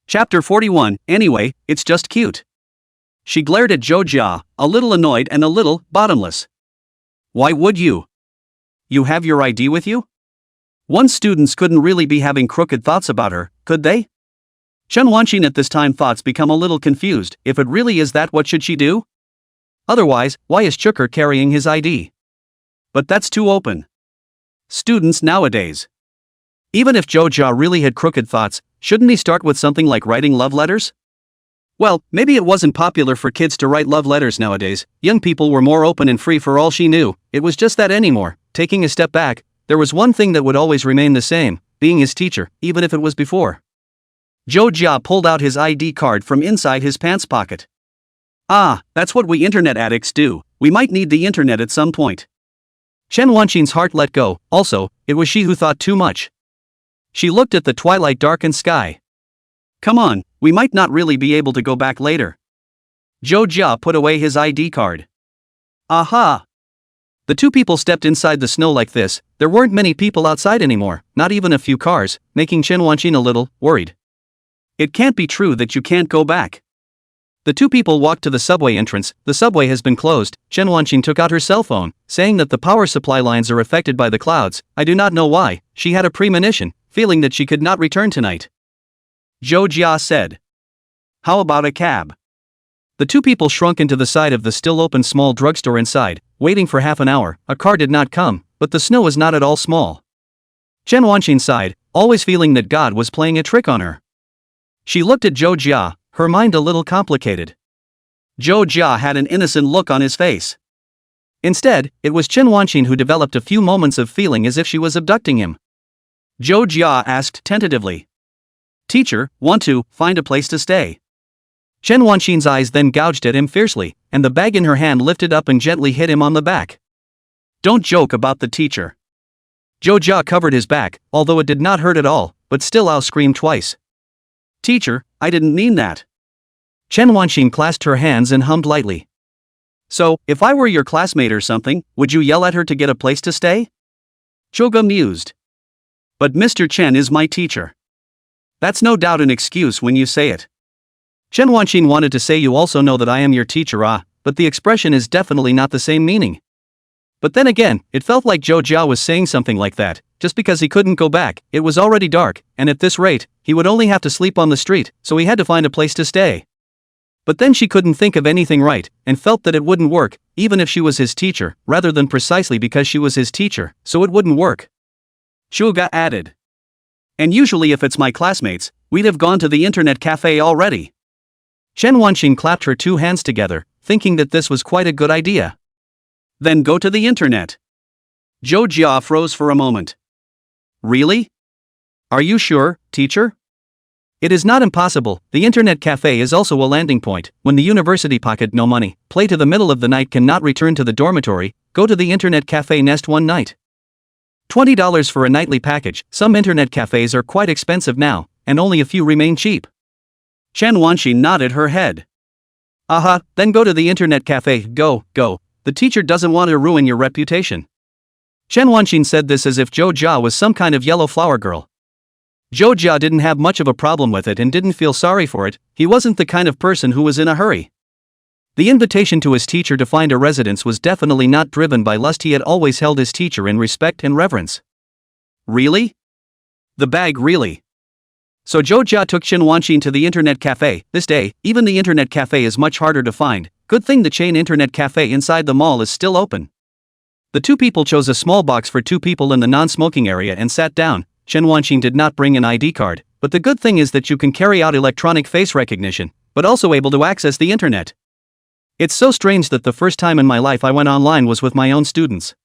[SPEAKER 1] Chapter 41, Anyway, it's just cute. She glared at Zhou Jia, a little annoyed and a little bottomless. Why would you? You have your ID with you? One students couldn't really be having crooked thoughts about her, could they? Chen Wanxin at this time thoughts become a little confused. If it really is that, what should she do? Otherwise, why is Chuker carrying his ID? But that's too open. Students nowadays. Even if Zhou Jia really had crooked thoughts, shouldn't he start with something like writing love letters? Well, maybe it wasn't popular for kids to write love letters nowadays. Young people were more open and free for all she knew. It was just that anymore. Taking a step back, there was one thing that would always remain the same, being his teacher, even if it was before. Zhou Jia pulled out his ID card from inside his pants pocket. Ah, that's what we internet addicts do. We might need the internet at some point.
[SPEAKER 2] Chen Wanqing's heart let go. Also, it was she who thought too much. She looked at the twilight-darkened sky.
[SPEAKER 1] Come on, we might not really be able to go back later. Zhou Jia put away his ID card. Aha!
[SPEAKER 2] The two people stepped inside the snow like this. There weren't many people outside anymore, not even a few cars, making Chen Wanqing a little worried.
[SPEAKER 1] It can't be true that you can't go back.
[SPEAKER 2] The two people walked to the subway entrance. The subway has been closed. Chen Wanqing took out her cell phone, saying that the power supply lines are affected by the clouds. I do not know why. She had a premonition, feeling that she could not return tonight.
[SPEAKER 1] Zhou Jia said. How about a cab?
[SPEAKER 2] The two people shrunk into the side of the still open small drugstore inside, waiting for half an hour. A car did not come, but the snow was not at all small. Chen Wanqing sighed, always feeling that God was playing a trick on her. She looked at Zhou Jia, her mind a little complicated.
[SPEAKER 1] Zhou Jia had an innocent look on his face.
[SPEAKER 2] Instead, it was Chen Wanqing who developed a few moments of feeling as if she was abducting him.
[SPEAKER 1] Zhou Jia asked tentatively. Teacher, want to find a place to stay?
[SPEAKER 2] Chen Wanqing's eyes then gouged at him fiercely, and the bag in her hand lifted up and gently hit him on the back.
[SPEAKER 1] Don't joke about the teacher.
[SPEAKER 2] Zhou Jia covered his back, although it did not hurt at all, but still Ao screamed twice.
[SPEAKER 1] Teacher, I didn't mean that.
[SPEAKER 2] Chen Wanqing clasped her hands and hummed lightly.
[SPEAKER 1] So, if I were your classmate or something, would you yell at her to get a place to stay? Zhouge mused. But Mr. Chen is my teacher. That's no doubt an excuse when you say it.
[SPEAKER 2] Chen Wanqing wanted to say you also know that I am your teacher but the expression is definitely not the same meaning. But then again, it felt like Zhou Jia was saying something like that, just because he couldn't go back. It was already dark, and at this rate, he would only have to sleep on the street, so he had to find a place to stay. But then she couldn't think of anything right, and felt that it wouldn't work, even if she was his teacher, rather than precisely because she was his teacher, so it wouldn't work.
[SPEAKER 1] Zhuge added. And usually if it's my classmates, we'd have gone to the internet cafe already.
[SPEAKER 2] Chen Wanqing clapped her two hands together, thinking that this was quite a good idea.
[SPEAKER 1] Then go to the internet. Zhou Jia froze for a moment. Really?
[SPEAKER 2] Are you sure, teacher? It is not impossible. The internet cafe is also a landing point. When the university pocket no money, play to the middle of the night cannot return to the dormitory, go to the internet cafe nest one night. $20 for a nightly package. Some internet cafes are quite expensive now, and only a few remain cheap.
[SPEAKER 1] Chen Wanqing nodded her head.
[SPEAKER 2] Aha, then go to the internet cafe. Go. The teacher doesn't want to ruin your reputation. Chen Wanqing said this as if Zhou Jia was some kind of yellow flower girl. Zhou Jia didn't have much of a problem with it and didn't feel sorry for it. He wasn't the kind of person who was in a hurry. The invitation to his teacher to find a residence was definitely not driven by lust. He had always held his teacher in respect and reverence.
[SPEAKER 1] Really? The bag really? So Zhou Jia took Chen Wanqing to the internet cafe. This day, even the internet cafe is much harder to find. Good thing the chain internet cafe inside the mall is still open. The two people chose a small box for two people in the non-smoking area and sat down. Chen Wanqing did not bring an ID card, but the good thing is that you can carry out electronic face recognition, but also able to access the internet. It's so strange that the first time in my life I went online was with my own students.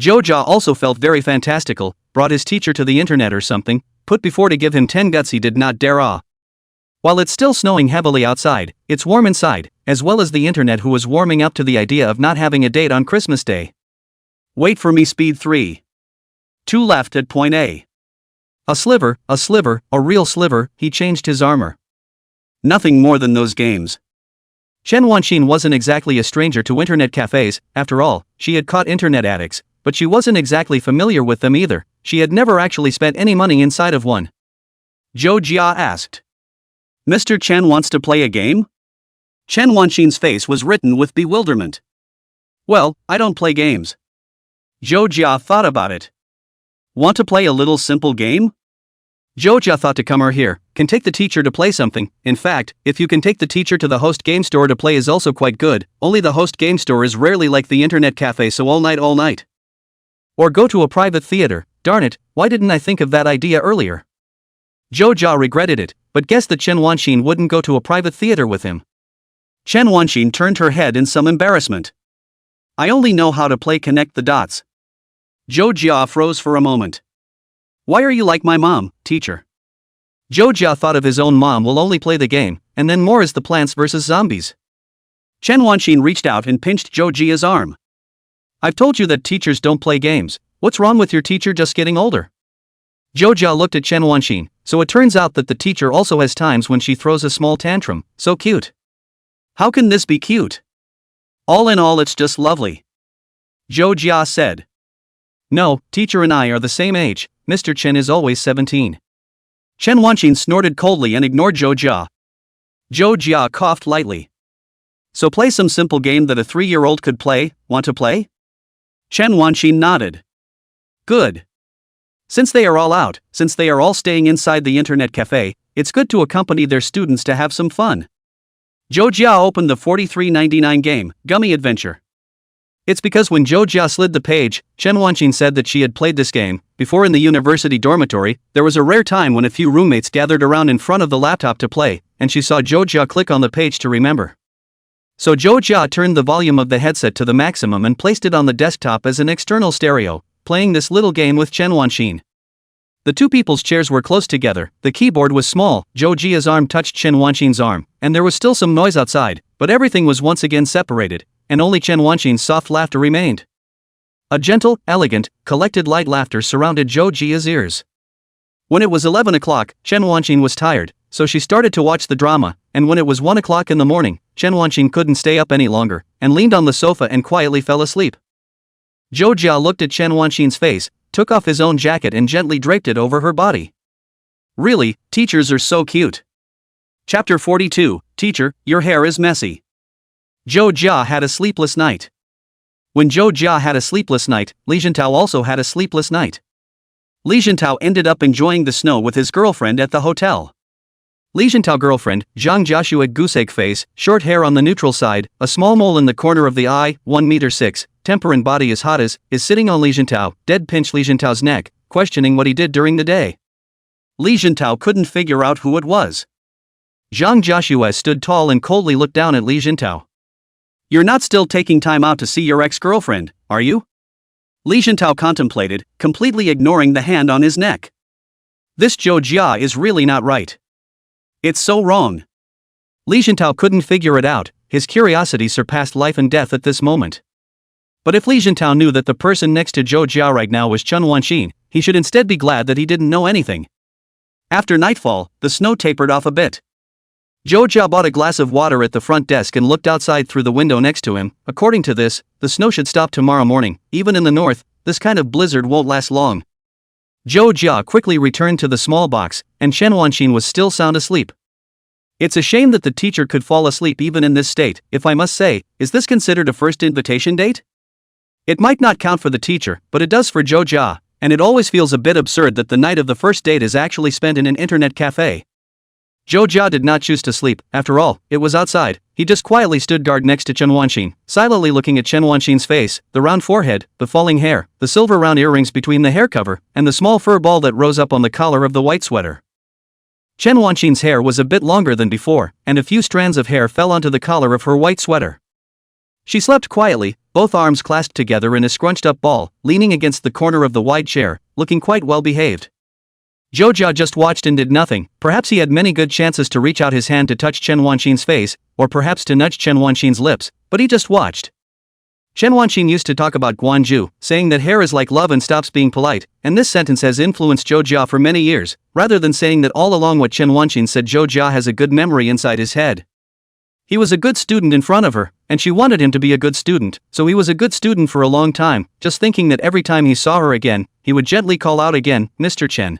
[SPEAKER 1] Zhou Jia also felt very fantastical, brought his teacher to the internet or something, put before to give him 10 guts he did not dare. While it's still snowing heavily outside, it's warm inside, as well as the internet who was warming up to the idea of not having a date on Christmas Day. Wait for me speed 3. 2 left at point A.
[SPEAKER 2] A sliver, a real sliver, he changed his armor.
[SPEAKER 1] Nothing more than those games.
[SPEAKER 2] Chen Wanqing wasn't exactly a stranger to internet cafes. After all, she had caught internet addicts, but she wasn't exactly familiar with them either. She had never actually spent any money inside of one.
[SPEAKER 1] Zhou Jia asked. Mr. Chen wants to play a game? Chen Wanqing's face was written with bewilderment. Well, I don't play games. Zhou Jia thought about it. Want to play a little simple game?
[SPEAKER 2] Zhou Jia thought to come here, can take the teacher to play something. In fact, if you can take the teacher to the host game store to play is also quite good, only the host game store is rarely like the internet cafe, so all night. Or go to a private theater. Darn it, why didn't I think of that idea earlier? Zhou Jia regretted it, but guessed that Chen Wanqing wouldn't go to a private theater with him.
[SPEAKER 1] Chen Wanqing turned her head in some embarrassment. I only know how to play connect the dots. Zhou Jia froze for a moment. Why are you like my mom, teacher?
[SPEAKER 2] Zhou Jia thought of his own mom will only play the game, and then more is the Plants vs. Zombies.
[SPEAKER 1] Chen Wanqin reached out and pinched Zhou Jia's arm.
[SPEAKER 2] I've told you that teachers don't play games. What's wrong with your teacher just getting older? Zhou Jia looked at Chen Wanqin, so it turns out that the teacher also has times when she throws a small tantrum. So cute.
[SPEAKER 1] How can this be cute? All in all, it's just lovely. Zhou Jia said.
[SPEAKER 2] No, teacher and I are the same age. Mr. Chen is always 17.
[SPEAKER 1] Chen Wanqin snorted coldly and ignored Zhou Jia. Zhou Jia coughed lightly. So play some simple game that a 3-year-old could play. Want to play? Chen Wanqin nodded. Good. Since they are all out, since they are all staying inside the internet cafe, it's good to accompany their students to have some fun. Zhou Jia opened the 43.99 game, Gummy Adventure. It's because when Zhou Jia slid the page, Chen Wanqin said that she had played this game before in the university dormitory. There was a rare time when a few roommates gathered around in front of the laptop to play, and she saw Zhou Jia click on the page to remember. So Zhou Jia turned the volume of the headset to the maximum and placed it on the desktop as an external stereo, playing this little game with Chen Wanqin. The two people's chairs were close together, the keyboard was small, Zhou Jia's arm touched Chen Wanqin's arm, and there was still some noise outside, but everything was once again separated, and only Chen Wanqin's soft laughter remained. A gentle, elegant, collected light laughter surrounded Zhou Jia's ears. When it was 11 o'clock, Chen Wanqin was tired, so she started to watch the drama, and when it was 1 o'clock in the morning, Chen Wanqin couldn't stay up any longer, and leaned on the sofa and quietly fell asleep. Zhou Jia looked at Chen Wanqin's face, took off his own jacket and gently draped it over her body. Really, teachers are so cute. Chapter 42, Teacher, your hair is messy. Zhou Jia had a sleepless night. When Zhou Jia had a sleepless night, Li Jintao also had a sleepless night. Li Jintao ended up enjoying the snow with his girlfriend at the hotel. Li Jintao girlfriend, Zhang Joshua goose-egg face, short hair on the neutral side, a small mole in the corner of the eye, 1 meter 6, temper and body as hot as, is sitting on Li Jintao, dead pinch Li Jintao's neck, questioning what he did during the day. Li Jintao couldn't figure out who it was. Zhang Joshua stood tall and coldly looked down at Li Jintao. You're not still taking time out to see your ex-girlfriend, are you? Li Jintao contemplated, completely ignoring the hand on his neck. This Zhou Jia is really not right. It's so wrong. Li Jintao couldn't figure it out, his curiosity surpassed life and death at this moment. But if Li Jintao knew that the person next to Zhou Jia right now was Chen Wanqin, he should instead be glad that he didn't know anything. After nightfall, the snow tapered off a bit. Zhou Jia bought a glass of water at the front desk and looked outside through the window next to him. According to this, the snow should stop tomorrow morning. Even in the north, this kind of blizzard won't last long. Zhou Jia quickly returned to the small box, and Chen Wanqin was still sound asleep. It's a shame that the teacher could fall asleep even in this state. If I must say, is this considered a first invitation date? It might not count for the teacher, but it does for Zhou Jia, and it always feels a bit absurd that the night of the first date is actually spent in an internet cafe. Zhou Jia did not choose to sleep, after all, it was outside. He just quietly stood guard next to Chen Wanqin, silently looking at Chen Wanqin's face, the round forehead, the falling hair, the silver round earrings between the hair cover, and the small fur ball that rose up on the collar of the white sweater. Chen Wanqin's hair was a bit longer than before, and a few strands of hair fell onto the collar of her white sweater. She slept quietly, both arms clasped together in a scrunched-up ball, leaning against the corner of the wide chair, looking quite well-behaved. Zhou Jia just watched and did nothing. Perhaps he had many good chances to reach out his hand to touch Chen Wanqin's face, or perhaps to nudge Chen Wanqin's lips, but he just watched. Chen Wanqin used to talk about Guanju, saying that hair is like love and stops being polite, and this sentence has influenced Zhou Jia for many years, rather than saying that all along what Chen Wanqin said. Zhou Jia has a good memory inside his head. He was a good student in front of her, and she wanted him to be a good student, so he was a good student for a long time, just thinking that every time he saw her again, he would gently call out again, Mr. Chen.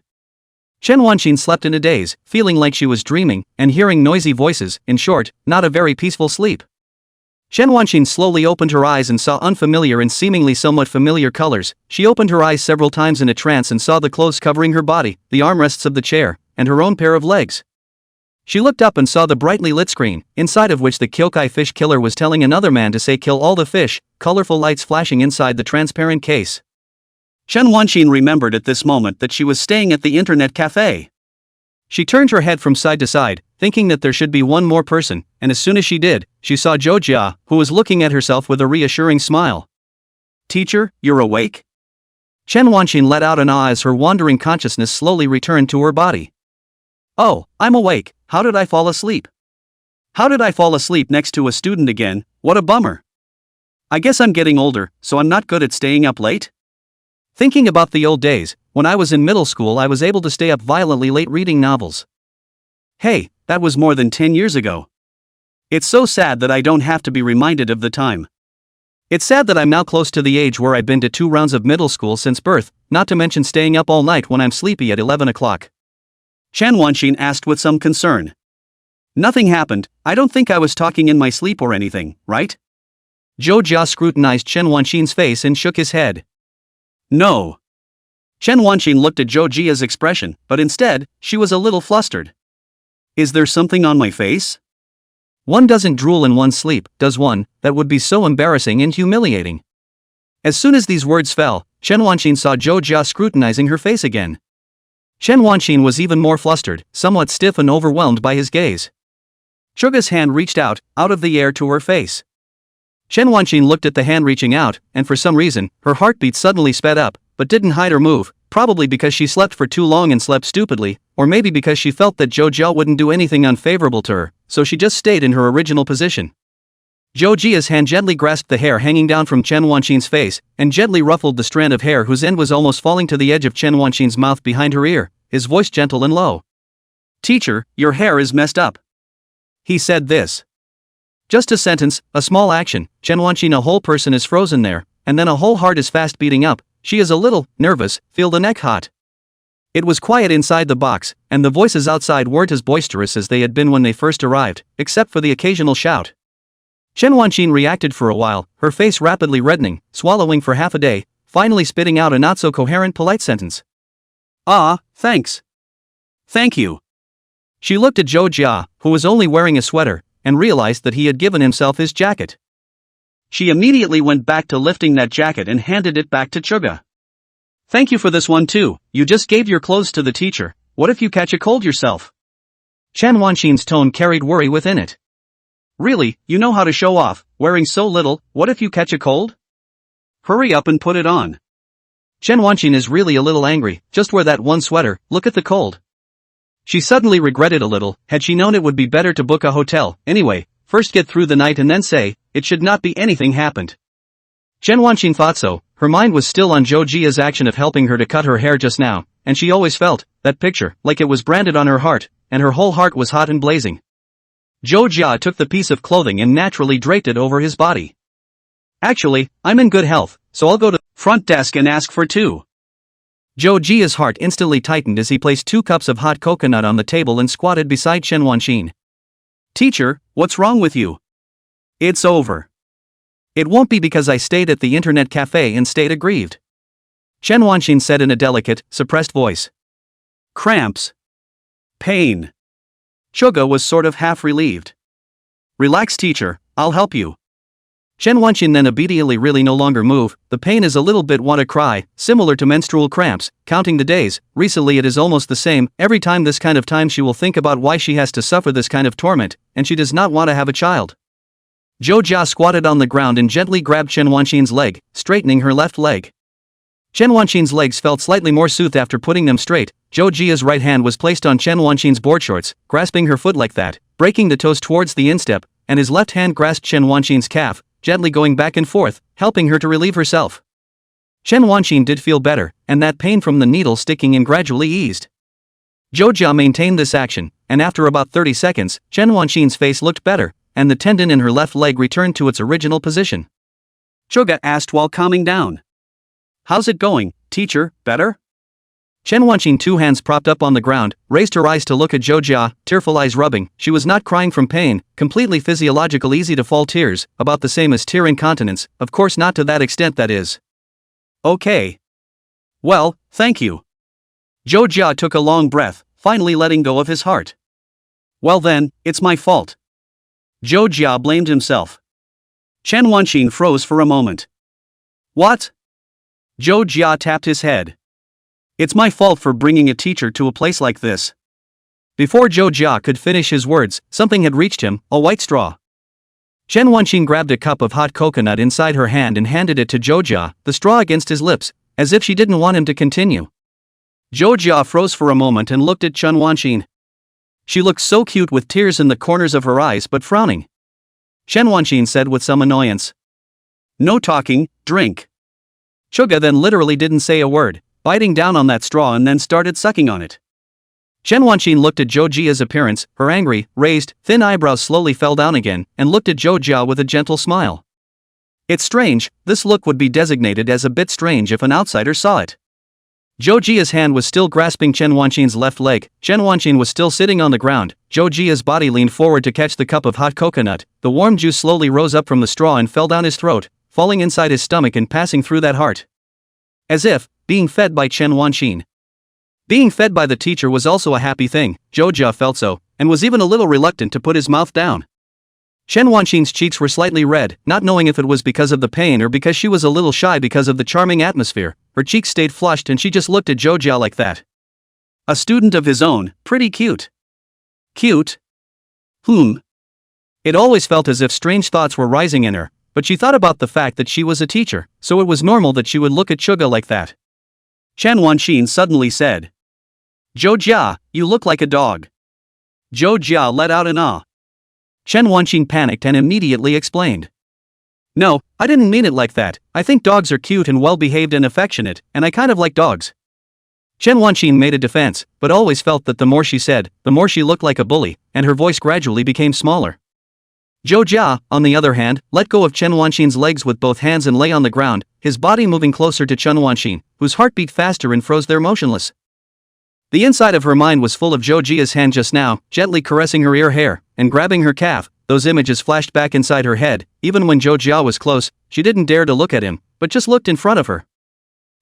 [SPEAKER 1] Chen Wanqin slept in a daze, feeling like she was dreaming, and hearing noisy voices, in short, not a very peaceful sleep. Chen Wanqin slowly opened her eyes and saw unfamiliar and seemingly somewhat familiar colors. She opened her eyes several times in a trance and saw the clothes covering her body, the armrests of the chair, and her own pair of legs. She looked up and saw the brightly lit screen, inside of which the Kyokai fish killer was telling another man to say kill all the fish, colorful lights flashing inside the transparent case. Chen Wanqin remembered at this moment that she was staying at the internet cafe. She turned her head from side to side, thinking that there should be one more person, and as soon as she did, she saw Zhou Jia, who was looking at herself with a reassuring smile. Teacher, you're awake? Chen Wanqin let out an ah as her wandering consciousness slowly returned to her body. Oh, I'm awake. How did I fall asleep? How did I fall asleep next to a student again? What a bummer. I guess I'm getting older, so I'm not good at staying up late? Thinking about the old days, when I was in middle school I was able to stay up violently late reading novels. Hey, that was more than 10 years ago. It's so sad that I don't have to be reminded of the time. It's sad that I'm now close to the age where I've been to 2 rounds of middle school since birth, not to mention staying up all night when I'm sleepy at 11 o'clock. Chen Wanxin asked with some concern. Nothing happened. I don't think I was talking in my sleep or anything, right? Zhou Jia scrutinized Chen Wanxin's face and shook his head. No. Chen Wanxin looked at Zhou Jia's expression, but instead, she was a little flustered. Is there something on my face? One doesn't drool in one's sleep, does one? That would be so embarrassing and humiliating. As soon as these words fell, Chen Wanxin saw Zhou Jia scrutinizing her face again. Chen Wanxin was even more flustered, somewhat stiff and overwhelmed by his gaze. Chuga's hand reached out of the air to her face. Chen Wanxin looked at the hand reaching out, and for some reason, her heartbeat suddenly sped up, but didn't hide or move, probably because she slept for too long and slept stupidly, or maybe because she felt that Zhou Jia wouldn't do anything unfavorable to her, so she just stayed in her original position. Zhou Jia's hand gently grasped the hair hanging down from Chen Wanxin's face, and gently ruffled the strand of hair whose end was almost falling to the edge of Chen Wanxin's mouth behind her ear, his voice gentle and low. Teacher, your hair is messed up. He said this. Just a sentence, a small action, Chen Wanxin, a whole person is frozen there, and then a whole heart is fast beating up, she is a little nervous, feel the neck hot. It was quiet inside the box, and the voices outside weren't as boisterous as they had been when they first arrived, except for the occasional shout. Chen Wanxin reacted for a while, her face rapidly reddening, swallowing for half a day, finally spitting out a not-so-coherent polite sentence. Ah, thanks. Thank you. She looked at Zhou Jia, who was only wearing a sweater, and realized that he had given himself his jacket. She immediately went back to lifting that jacket and handed it back to Chuga. Thank you for this one too, you just gave your clothes to the teacher, what if you catch a cold yourself? Chen Wanxin's tone carried worry within it. Really, you know how to show off, wearing so little, what if you catch a cold? Hurry up and put it on. Chen Wanxin is really a little angry, just wear that one sweater, look at the cold. She suddenly regretted a little, had she known it would be better to book a hotel, anyway, first get through the night and then say, it should not be anything happened. Chen Wanxin thought so, her mind was still on Zhou Jia's action of helping her to cut her hair just now, and she always felt, that picture, like it was branded on her heart, and her whole heart was hot and blazing. Zhou Jia took the piece of clothing and naturally draped it over his body. Actually, I'm in good health, so I'll go to the front desk and ask for 2. Zhou Jia's heart instantly tightened as he placed 2 cups of hot coconut on the table and squatted beside Chen Wanxin. Teacher, what's wrong with you? It's over. It won't be because I stayed at the internet cafe and stayed aggrieved. Chen Wanxin said in a delicate, suppressed voice. Cramps. Pain. Chuga was sort of half relieved. Relax teacher, I'll help you. Chen Wanxin then obediently really no longer move, the pain is a little bit want to cry, similar to menstrual cramps, counting the days, recently it is almost the same, every time this kind of time she will think about why she has to suffer this kind of torment, and she does not want to have a child. Zhou Jia squatted on the ground and gently grabbed Chen Wanxin's leg, straightening her left leg. Chen Wanxin's legs felt slightly more soothed after putting them straight, Zhou Jia's right hand was placed on Chen Wanxin's board shorts, grasping her foot like that, breaking the toes towards the instep, and his left hand grasped Chen Wanxin's calf, gently going back and forth, helping her to relieve herself. Chen Wanxin did feel better, and that pain from the needle sticking in gradually eased. Zhou Jia maintained this action, and after about 30 seconds, Chen Wanxin's face looked better, and the tendon in her left leg returned to its original position. Chuga asked while calming down. How's it going, teacher, better? Chen Wanxin, 2 hands propped up on the ground, raised her eyes to look at Zhou Jia, tearful eyes rubbing, she was not crying from pain, completely physiological easy to fall tears, about the same as tear incontinence, of course not to that extent that is. Okay. Well, thank you. Zhou Jia took a long breath, finally letting go of his heart. Well then, it's my fault. Zhou Jia blamed himself. Chen Wanxin froze for a moment. What? Zhou Jia tapped his head. It's my fault for bringing a teacher to a place like this. Before Zhou Jia could finish his words, something had reached him, a white straw. Chen Wanxin grabbed a cup of hot coconut inside her hand and handed it to Zhou Jia, the straw against his lips, as if she didn't want him to continue. Zhou Jia froze for a moment and looked at Chen Wanxin.
[SPEAKER 2] She looked so cute with tears in the corners of her eyes but frowning. Chen Wanqin said with some annoyance.
[SPEAKER 1] No talking, drink.
[SPEAKER 2] Suga then literally didn't say a word, biting down on that straw and then started sucking on it. Chen Wanqin looked at Zhou Jia's appearance, her angry, raised, thin eyebrows slowly fell down again, and looked at Zhou Jia with a gentle smile. It's strange, this look would be designated as a bit strange if an outsider saw it. Zhou Jia's hand was still grasping Chen Wanqin's left leg, Chen Wanqin was still sitting on the ground, Zhou Jia's body leaned forward to catch the cup of hot coconut, the warm juice slowly rose up from the straw and fell down his throat, falling inside his stomach and passing through that heart. As if, being fed by Chen Wanqin. Being fed by the teacher was also a happy thing, Zhou Jia felt so, and was even a little reluctant to put his mouth down. Chen Wanqin's cheeks were slightly red, not knowing if it was because of the pain or because she was a little shy because of the charming atmosphere, her cheeks stayed flushed and she just looked at Zhou Jia like that.
[SPEAKER 1] A student of his own, pretty cute.
[SPEAKER 2] Cute? It always felt as if strange thoughts were rising in her, but she thought about the fact that she was a teacher, so it was normal that she would look at Suga like that.
[SPEAKER 1] Chen Wanqin suddenly said. Zhou Jia, you look like a dog. Zhou Jia let out an ah.
[SPEAKER 2] Chen Wanqin panicked and immediately explained. No, I didn't mean it like that, I think dogs are cute and well-behaved and affectionate, and I kind of like dogs. Chen Wanqin made a defense, but always felt that the more she said, the more she looked like a bully, and her voice gradually became smaller. Zhou Jia, on the other hand, let go of Chen Wanqin's legs with both hands and lay on the ground, his body moving closer to Chen Wanqin, whose heart beat faster and froze there motionless. The inside of her mind was full of Zhou Jia's hand just now, gently caressing her ear hair, and grabbing her calf. Those images flashed back inside her head. Even when Zhou Jia was close, she didn't dare to look at him, but just looked in front of her.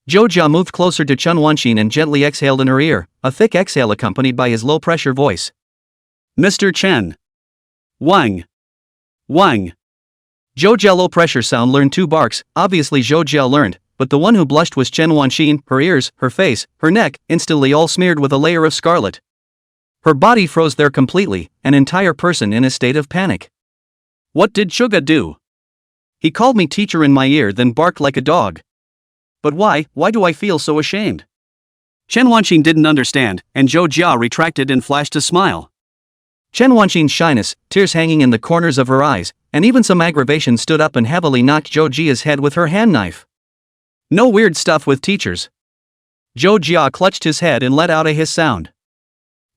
[SPEAKER 2] Zhou Jia moved closer to Chen Wanqin and gently exhaled in her ear, a thick exhale accompanied by his low-pressure voice.
[SPEAKER 1] Mr. Chen. Wang. Wang.
[SPEAKER 2] Zhou Jia low-pressure sound learned 2 barks, obviously Zhou Jia learned, but the one who blushed was Chen Wanqin, her ears, her face, her neck, instantly all smeared with a layer of scarlet. Her body froze there completely, an entire person in a state of panic.
[SPEAKER 1] What did Suga do?
[SPEAKER 2] He called me teacher in my ear then barked like a dog.
[SPEAKER 1] But why do I feel so ashamed? Chen Wanqin didn't understand, and Zhou Jia retracted and flashed a smile.
[SPEAKER 2] Chen Wanqin's shyness, tears hanging in the corners of her eyes, and even some aggravation stood up and heavily knocked Zhou Jia's head with her hand knife.
[SPEAKER 1] No weird stuff with teachers.
[SPEAKER 2] Zhou Jia clutched his head and let out a hiss sound.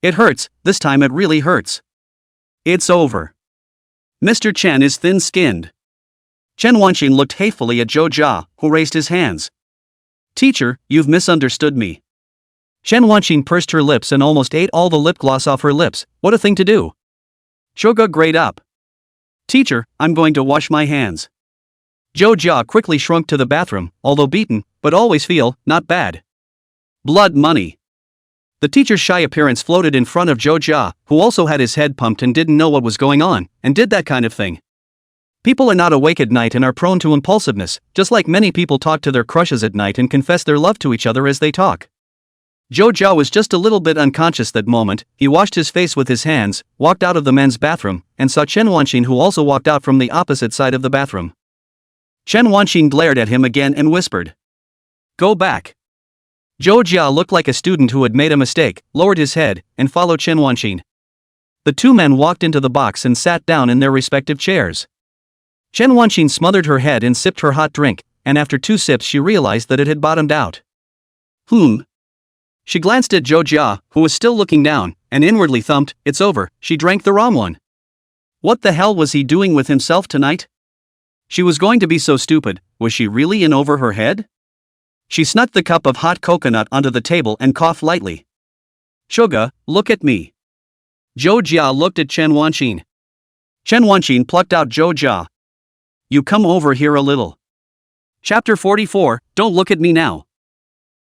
[SPEAKER 1] It hurts, this time it really hurts. It's over. Mr. Chen is thin-skinned. Chen Wanqin looked hatefully at Zhou Jia, who raised his hands. Teacher, you've misunderstood me.
[SPEAKER 2] Chen Wanqin pursed her lips and almost ate all the lip gloss off her lips. What a thing to do.
[SPEAKER 1] Suga grayed up. Teacher, I'm going to wash my hands.
[SPEAKER 2] Zhou Jia quickly shrunk to the bathroom, although beaten, but always feel, not bad.
[SPEAKER 1] Blood money.
[SPEAKER 2] The teacher's shy appearance floated in front of Zhou Jia, who also had his head pumped and didn't know what was going on, and did that kind of thing. People are not awake at night and are prone to impulsiveness, just like many people talk to their crushes at night and confess their love to each other as they talk. Zhou Jia was just a little bit unconscious that moment. He washed his face with his hands, walked out of the men's bathroom, and saw Chen Wanqin, who also walked out from the opposite side of the bathroom.
[SPEAKER 1] Chen Wanqin glared at him again and whispered. Go back.
[SPEAKER 2] Zhou Jia looked like a student who had made a mistake, lowered his head, and followed Chen Wanqin. The 2 men walked into the box and sat down in their respective chairs. Chen Wanqin smothered her head and sipped her hot drink, and after 2 sips she realized that it had bottomed out. She glanced at Zhou Jia, who was still looking down, and inwardly thumped, it's over, she drank the wrong one.
[SPEAKER 1] What the hell was he doing with himself tonight? She was going to be so stupid, was she really in over her head? She snuck the cup of hot coconut onto the table and coughed lightly. Suga, look at me. Zhou Jia looked at Chen Wanqin. Chen Wanqin plucked out Zhou Jia. You come over here a little. Chapter 44, Don't look at me now.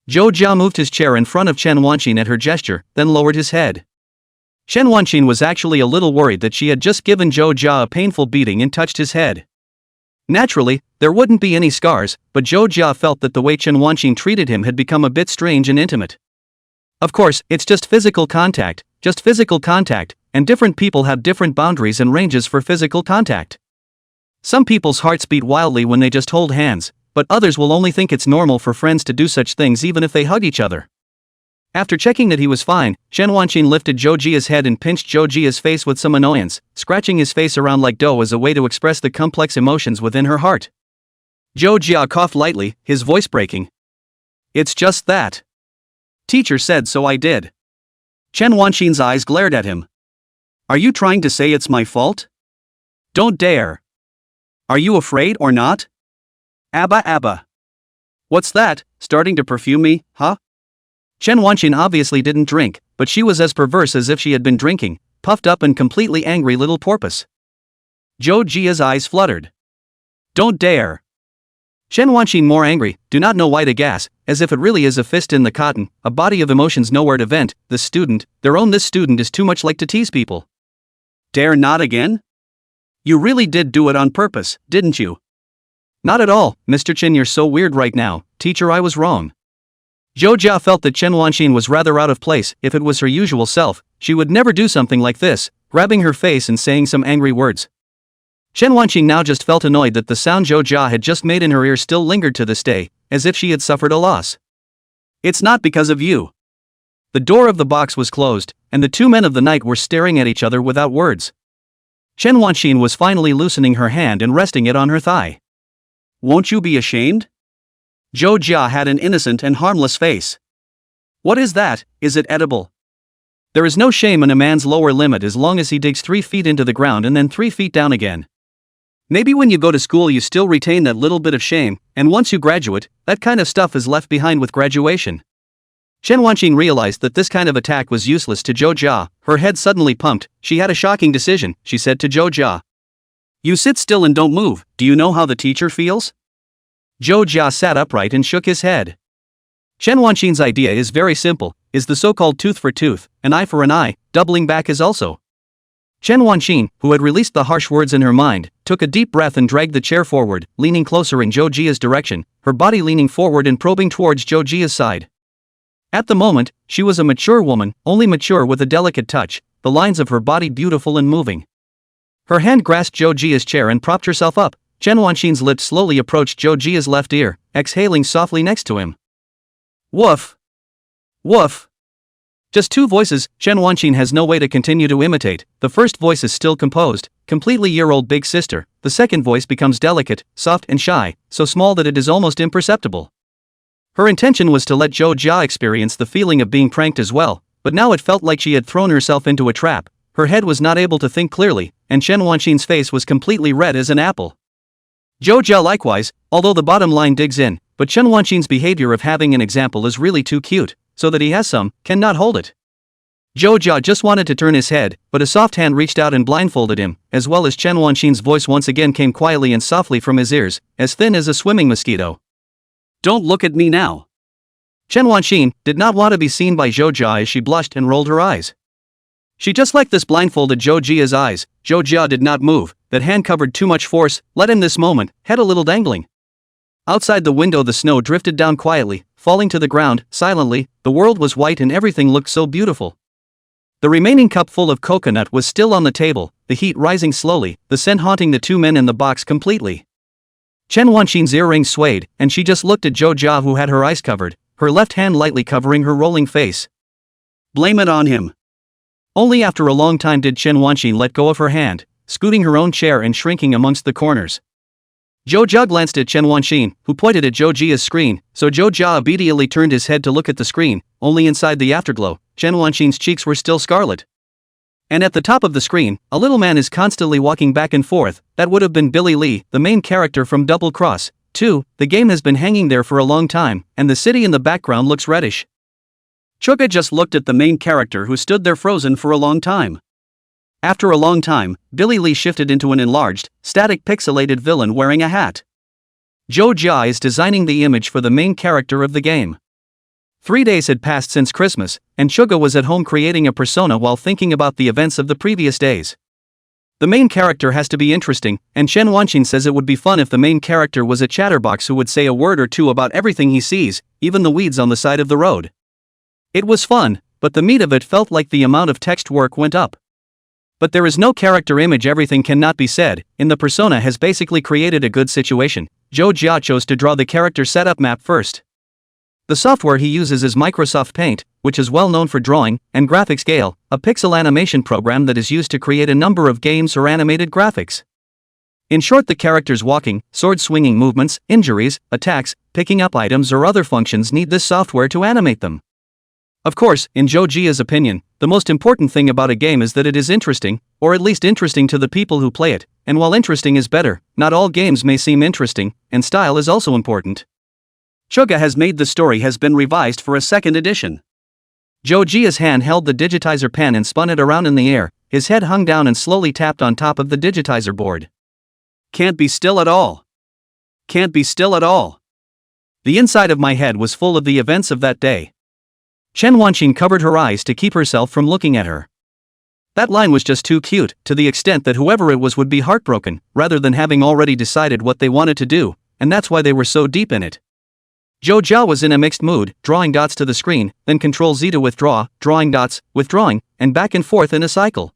[SPEAKER 2] Zhou Jia moved his chair in front of Chen Wanqin at her gesture, then lowered his head. Chen Wanqin was actually a little worried that she had just given Zhou Jia a painful beating and touched his head. Naturally, there wouldn't be any scars, but Zhou Jia felt that the way Chen Wanqin treated him had become a bit strange and intimate. Of course, it's just physical contact, and different people have different boundaries and ranges for physical contact. Some people's hearts beat wildly when they just hold hands, but others will only think it's normal for friends to do such things even if they hug each other. After checking that he was fine, Chen Wanqing lifted Zhou Jia's head and pinched Zhou Jia's face with some annoyance, scratching his face around like dough as a way to express the complex emotions within her heart. Zhou Jia coughed lightly, his voice breaking. "It's just that. Teacher said so I did." Chen Wanqing's eyes glared at him. "Are you trying to say it's my fault? Don't dare. Are you afraid or not? Abba abba. What's that, starting to perfume me, huh?" Chen Wanqing obviously didn't drink, but she was as perverse as if she had been drinking, puffed up and completely angry little porpoise. Zhou Jia's eyes fluttered. "Don't dare." Chen Wanqing more angry, do not know why to gas, as if it really is a fist in the cotton, a body of emotions nowhere to vent. This student is too much like to tease people. "Dare not again? You really did do it on purpose, didn't you?" "Not at all, Mr. Chen, you're so weird right now. Teacher, I was wrong." Zhou Jia felt that Chen Wanqing was rather out of place. If it was her usual self, she would never do something like this, grabbing her face and saying some angry words. Chen Wanqing now just felt annoyed that the sound Zhou Jia had just made in her ear still lingered to this day, as if she had suffered a loss. "It's not because of you." The door of the box was closed, and the two men of the night were staring at each other without words. Chen Wanqing was finally loosening her hand and resting it on her thigh. "Won't you be ashamed?" Zhou Jia had an innocent and harmless face. "What is that? Is it edible?" There is no shame in a man's lower limit as long as he digs 3 feet into the ground and then 3 feet down again. Maybe when you go to school you still retain that little bit of shame, and once you graduate, that kind of stuff is left behind with graduation. Chen Wanqing realized that this kind of attack was useless to Zhou Jia. Her head suddenly pumped. She had a shocking decision, she said to Zhou Jia. "You sit still and don't move. Do you know how the teacher feels?" Zhou Jia sat upright and shook his head. Chen Wanqing's idea is very simple, is the so-called tooth for tooth, an eye for an eye, doubling back is also. Chen Wanqing, who had released the harsh words in her mind, took a deep breath and dragged the chair forward, leaning closer in Zhou Jia's direction, her body leaning forward and probing towards Zhou Jia's side. At the moment, she was a mature woman, only mature with a delicate touch, the lines of her body beautiful and moving. Her hand grasped Zhou Jia's chair and propped herself up. Chen Wanqing's lips slowly approached Zhou Jia's left ear, exhaling softly next to him. "Woof! Woof!" Just 2 voices. Chen Wanqing has no way to continue to imitate. The first voice is still composed, completely year-old big sister. The second voice becomes delicate, soft and shy, so small that it is almost imperceptible. Her intention was to let Zhou Jia experience the feeling of being pranked as well, but now it felt like she had thrown herself into a trap. Her head was not able to think clearly, and Chen Wanqing's face was completely red as an apple. Zhou Jia likewise, although the bottom line digs in, but Chen Wanqing's behavior of having an example is really too cute, so that he has some, cannot hold it. Zhou Jia just wanted to turn his head, but a soft hand reached out and blindfolded him, as well as Chen Wanqing's voice once again came quietly and softly from his ears, as thin as a swimming mosquito. "Don't look at me now." Chen Wanqing did not want to be seen by Zhou Jia as she blushed and rolled her eyes. She just like this blindfolded Zhou Jia's eyes. Zhou Jia did not move, that hand covered too much force, let him this moment, head a little dangling. Outside the window the snow drifted down quietly, falling to the ground, silently. The world was white and everything looked so beautiful. The remaining cup full of coconut was still on the table, the heat rising slowly, the scent haunting the 2 men in the box completely. Chen Wanqing's earrings swayed, and she just looked at Zhou Jia who had her eyes covered, her left hand lightly covering her rolling face. "Blame it on him." Only after a long time did Chen Wanqing let go of her hand, scooting her own chair and shrinking amongst the corners. Zhou Jia glanced at Chen Wanqing, who pointed at Zhou Jia's screen, so Zhou Jia obediently turned his head to look at the screen. Only inside the afterglow, Chen Wanqing's cheeks were still scarlet. And at the top of the screen, a little man is constantly walking back and forth. That would have been Billy Lee, the main character from Double Cross. 2. The game has been hanging there for a long time, and the city in the background looks reddish. Chuga just looked at the main character who stood there frozen for a long time. After a long time, Billy Lee shifted into an enlarged, static pixelated villain wearing a hat. Zhou Jia is designing the image for the main character of the game. 3 days had passed since Christmas, and Chuga was at home creating a persona while thinking about the events of the previous days. The main character has to be interesting, and Chen Wanqing says it would be fun if the main character was a chatterbox who would say a word or two about everything he sees, even the weeds on the side of the road. It was fun, but the meat of it felt like the amount of text work went up. But there is no character image, everything cannot be said, in the persona has basically created a good situation. Zhou Jia chose to draw the character setup map first. The software he uses is Microsoft Paint, which is well known for drawing, and Graphics Gale, a pixel animation program that is used to create a number of games or animated graphics. In short, the characters' walking, sword-swinging movements, injuries, attacks, picking up items or other functions need this software to animate them. Of course, in Joe Gia's opinion, the most important thing about a game is that it is interesting, or at least interesting to the people who play it, and while interesting is better, not all games may seem interesting, and style is also important.
[SPEAKER 1] Chuga has made the story has been revised for a second edition.
[SPEAKER 2] Joe Gia's hand held the digitizer pen and spun it around in the air, his head hung down and slowly tapped on top of the digitizer board.
[SPEAKER 1] Can't be still at all. Can't be still at all.
[SPEAKER 2] The inside of my head was full of the events of that day. Chen Wanqing covered her eyes to keep herself from looking at her. That line was just too cute, to the extent that whoever it was would be heartbroken, rather than having already decided what they wanted to do, and that's why they were so deep in it. Joe Jia was in a mixed mood, drawing dots to the screen, then Ctrl-Z to withdraw, drawing dots, withdrawing, and back and forth in a cycle.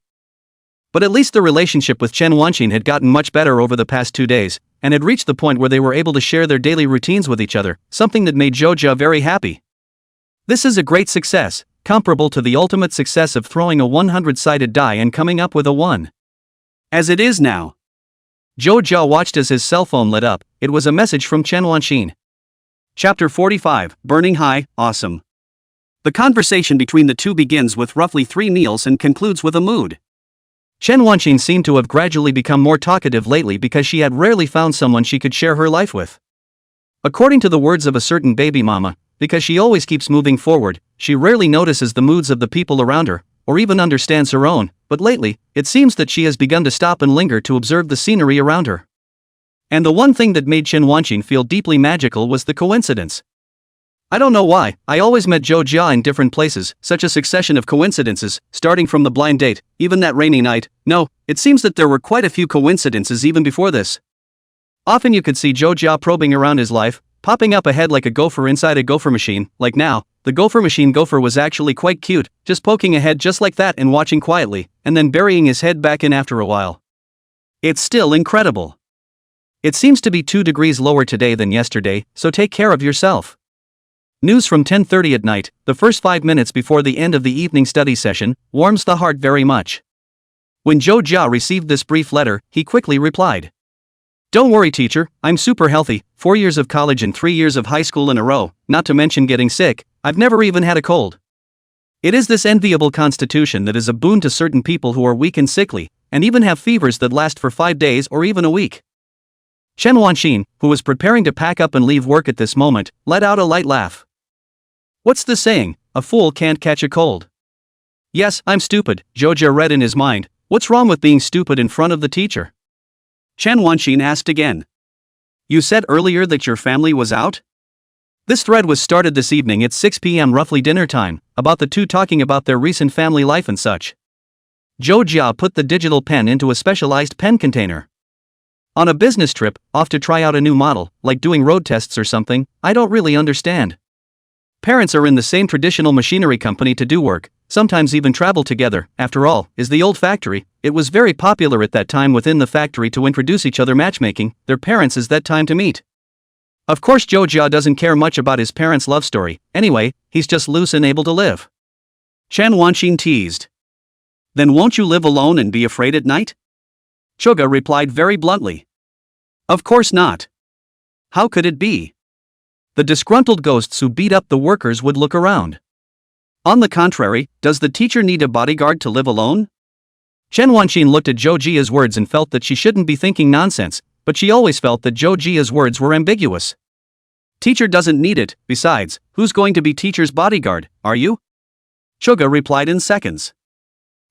[SPEAKER 2] But at least the relationship with Chen Wanqing had gotten much better over the past 2 days, and had reached the point where they were able to share their daily routines with each other, something that made Joe Jia very happy. This is a great success, comparable to the ultimate success of throwing a 100-sided die and coming up with a 1.
[SPEAKER 1] As it is now.
[SPEAKER 2] Joe Jia watched as his cell phone lit up. It was a message from Chen Wanqing.
[SPEAKER 1] Chapter 45, Burning High, Awesome. The conversation between the two begins with roughly 3 meals and concludes with a mood.
[SPEAKER 2] Chen Wanqing seemed to have gradually become more talkative lately because she had rarely found someone she could share her life with. According to the words of a certain baby mama, because she always keeps moving forward, she rarely notices the moods of the people around her, or even understands her own, but lately, it seems that she has begun to stop and linger to observe the scenery around her. And the one thing that made Chen Wanqing feel deeply magical was the coincidence. I don't know why, I always met Joe Jia in different places, such a succession of coincidences, starting from the blind date, even that rainy night. No, it seems that there were quite a few coincidences even before this. Often you could see Joe Jia probing around his life, popping up ahead like a gopher inside a gopher machine. Like now, the gopher machine gopher was actually quite cute, just poking ahead just like that and watching quietly, and then burying his head back in after a while. It's still incredible. It seems to be 2 degrees lower today than yesterday, so take care of yourself. News from 10:30 at night, the first 5 minutes before the end of the evening study session, warms the heart very much. When Joe Jia received this brief letter, he quickly replied. Don't worry, teacher, I'm super healthy, 4 years of college and 3 years of high school in a row, not to mention getting sick, I've never even had a cold. It is this enviable constitution that is a boon to certain people who are weak and sickly, and even have fevers that last for 5 days or even a week. Chen Wanqing, who was preparing to pack up and leave work at this moment, let out a light laugh. What's the saying, a fool can't catch a cold? Yes, I'm stupid, Joe Jia read in his mind. What's wrong with being stupid in front of the teacher?
[SPEAKER 1] Chen Wanqing asked again. You said earlier that your family was out?
[SPEAKER 2] This thread was started this evening at 6 p.m. roughly dinner time, about the two talking about their recent family life and such. Joe Jia put the digital pen into a specialized pen container. On a business trip, off to try out a new model, like doing road tests or something, I don't really understand. Parents are in the same traditional machinery company to do work, sometimes even travel together. After all, is the old factory. It was very popular at that time within the factory to introduce each other matchmaking, their parents is that time to meet. Of course Joe Jia doesn't care much about his parents' love story, anyway, he's just loose and able to live.
[SPEAKER 1] Chen Wanqing teased. Then won't you live alone and be afraid at night? Chuga replied very bluntly. Of course not. How could it be? The disgruntled ghosts who beat up the workers would look around. On the contrary, does the teacher need a bodyguard to live alone? Chen Wanqing looked at Joe Jia's words and felt that she shouldn't be thinking nonsense, but she always felt that Joe Jia's words were ambiguous. Teacher doesn't need it, besides, who's going to be teacher's bodyguard, are you? Chuga replied in seconds.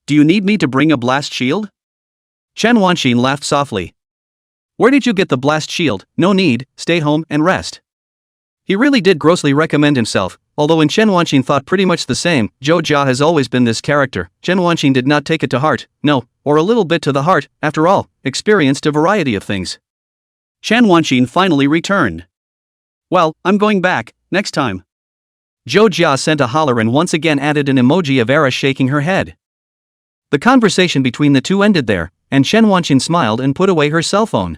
[SPEAKER 1] Do you need me to bring a blast shield? Chen Wanqing laughed softly. Where did you get the blast shield? No need, stay home and rest. He really did grossly recommend himself, although in Chen Wanqing thought pretty much the same. Joe Jia has always been this character. Chen Wanqing did not take it to heart, no, or a little bit to the heart, after all, experienced a variety of things. Chen Wanqing finally returned. Well, I'm going back, next time. Joe Jia sent a holler and once again added an emoji of Era shaking her head. The conversation between the two ended there, and Chen Wanqing smiled and put away her cell phone.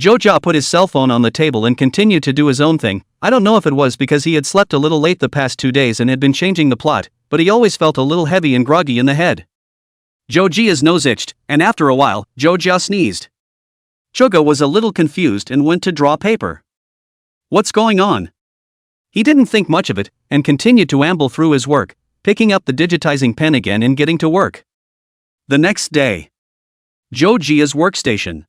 [SPEAKER 2] Zhou Jia put his cell phone on the table and continued to do his own thing. I don't know if it was because he had slept a little late the past 2 days and had been changing the plot, but he always felt a little heavy and groggy in the head.
[SPEAKER 1] Zhou Jia's nose itched, and after a while, Zhou Jia sneezed. Chuga was a little confused and went to draw paper. What's going on?
[SPEAKER 2] He didn't think much of it, and continued to amble through his work, picking up the digitizing pen again and getting to work.
[SPEAKER 1] The next day. Zhou Jia's workstation.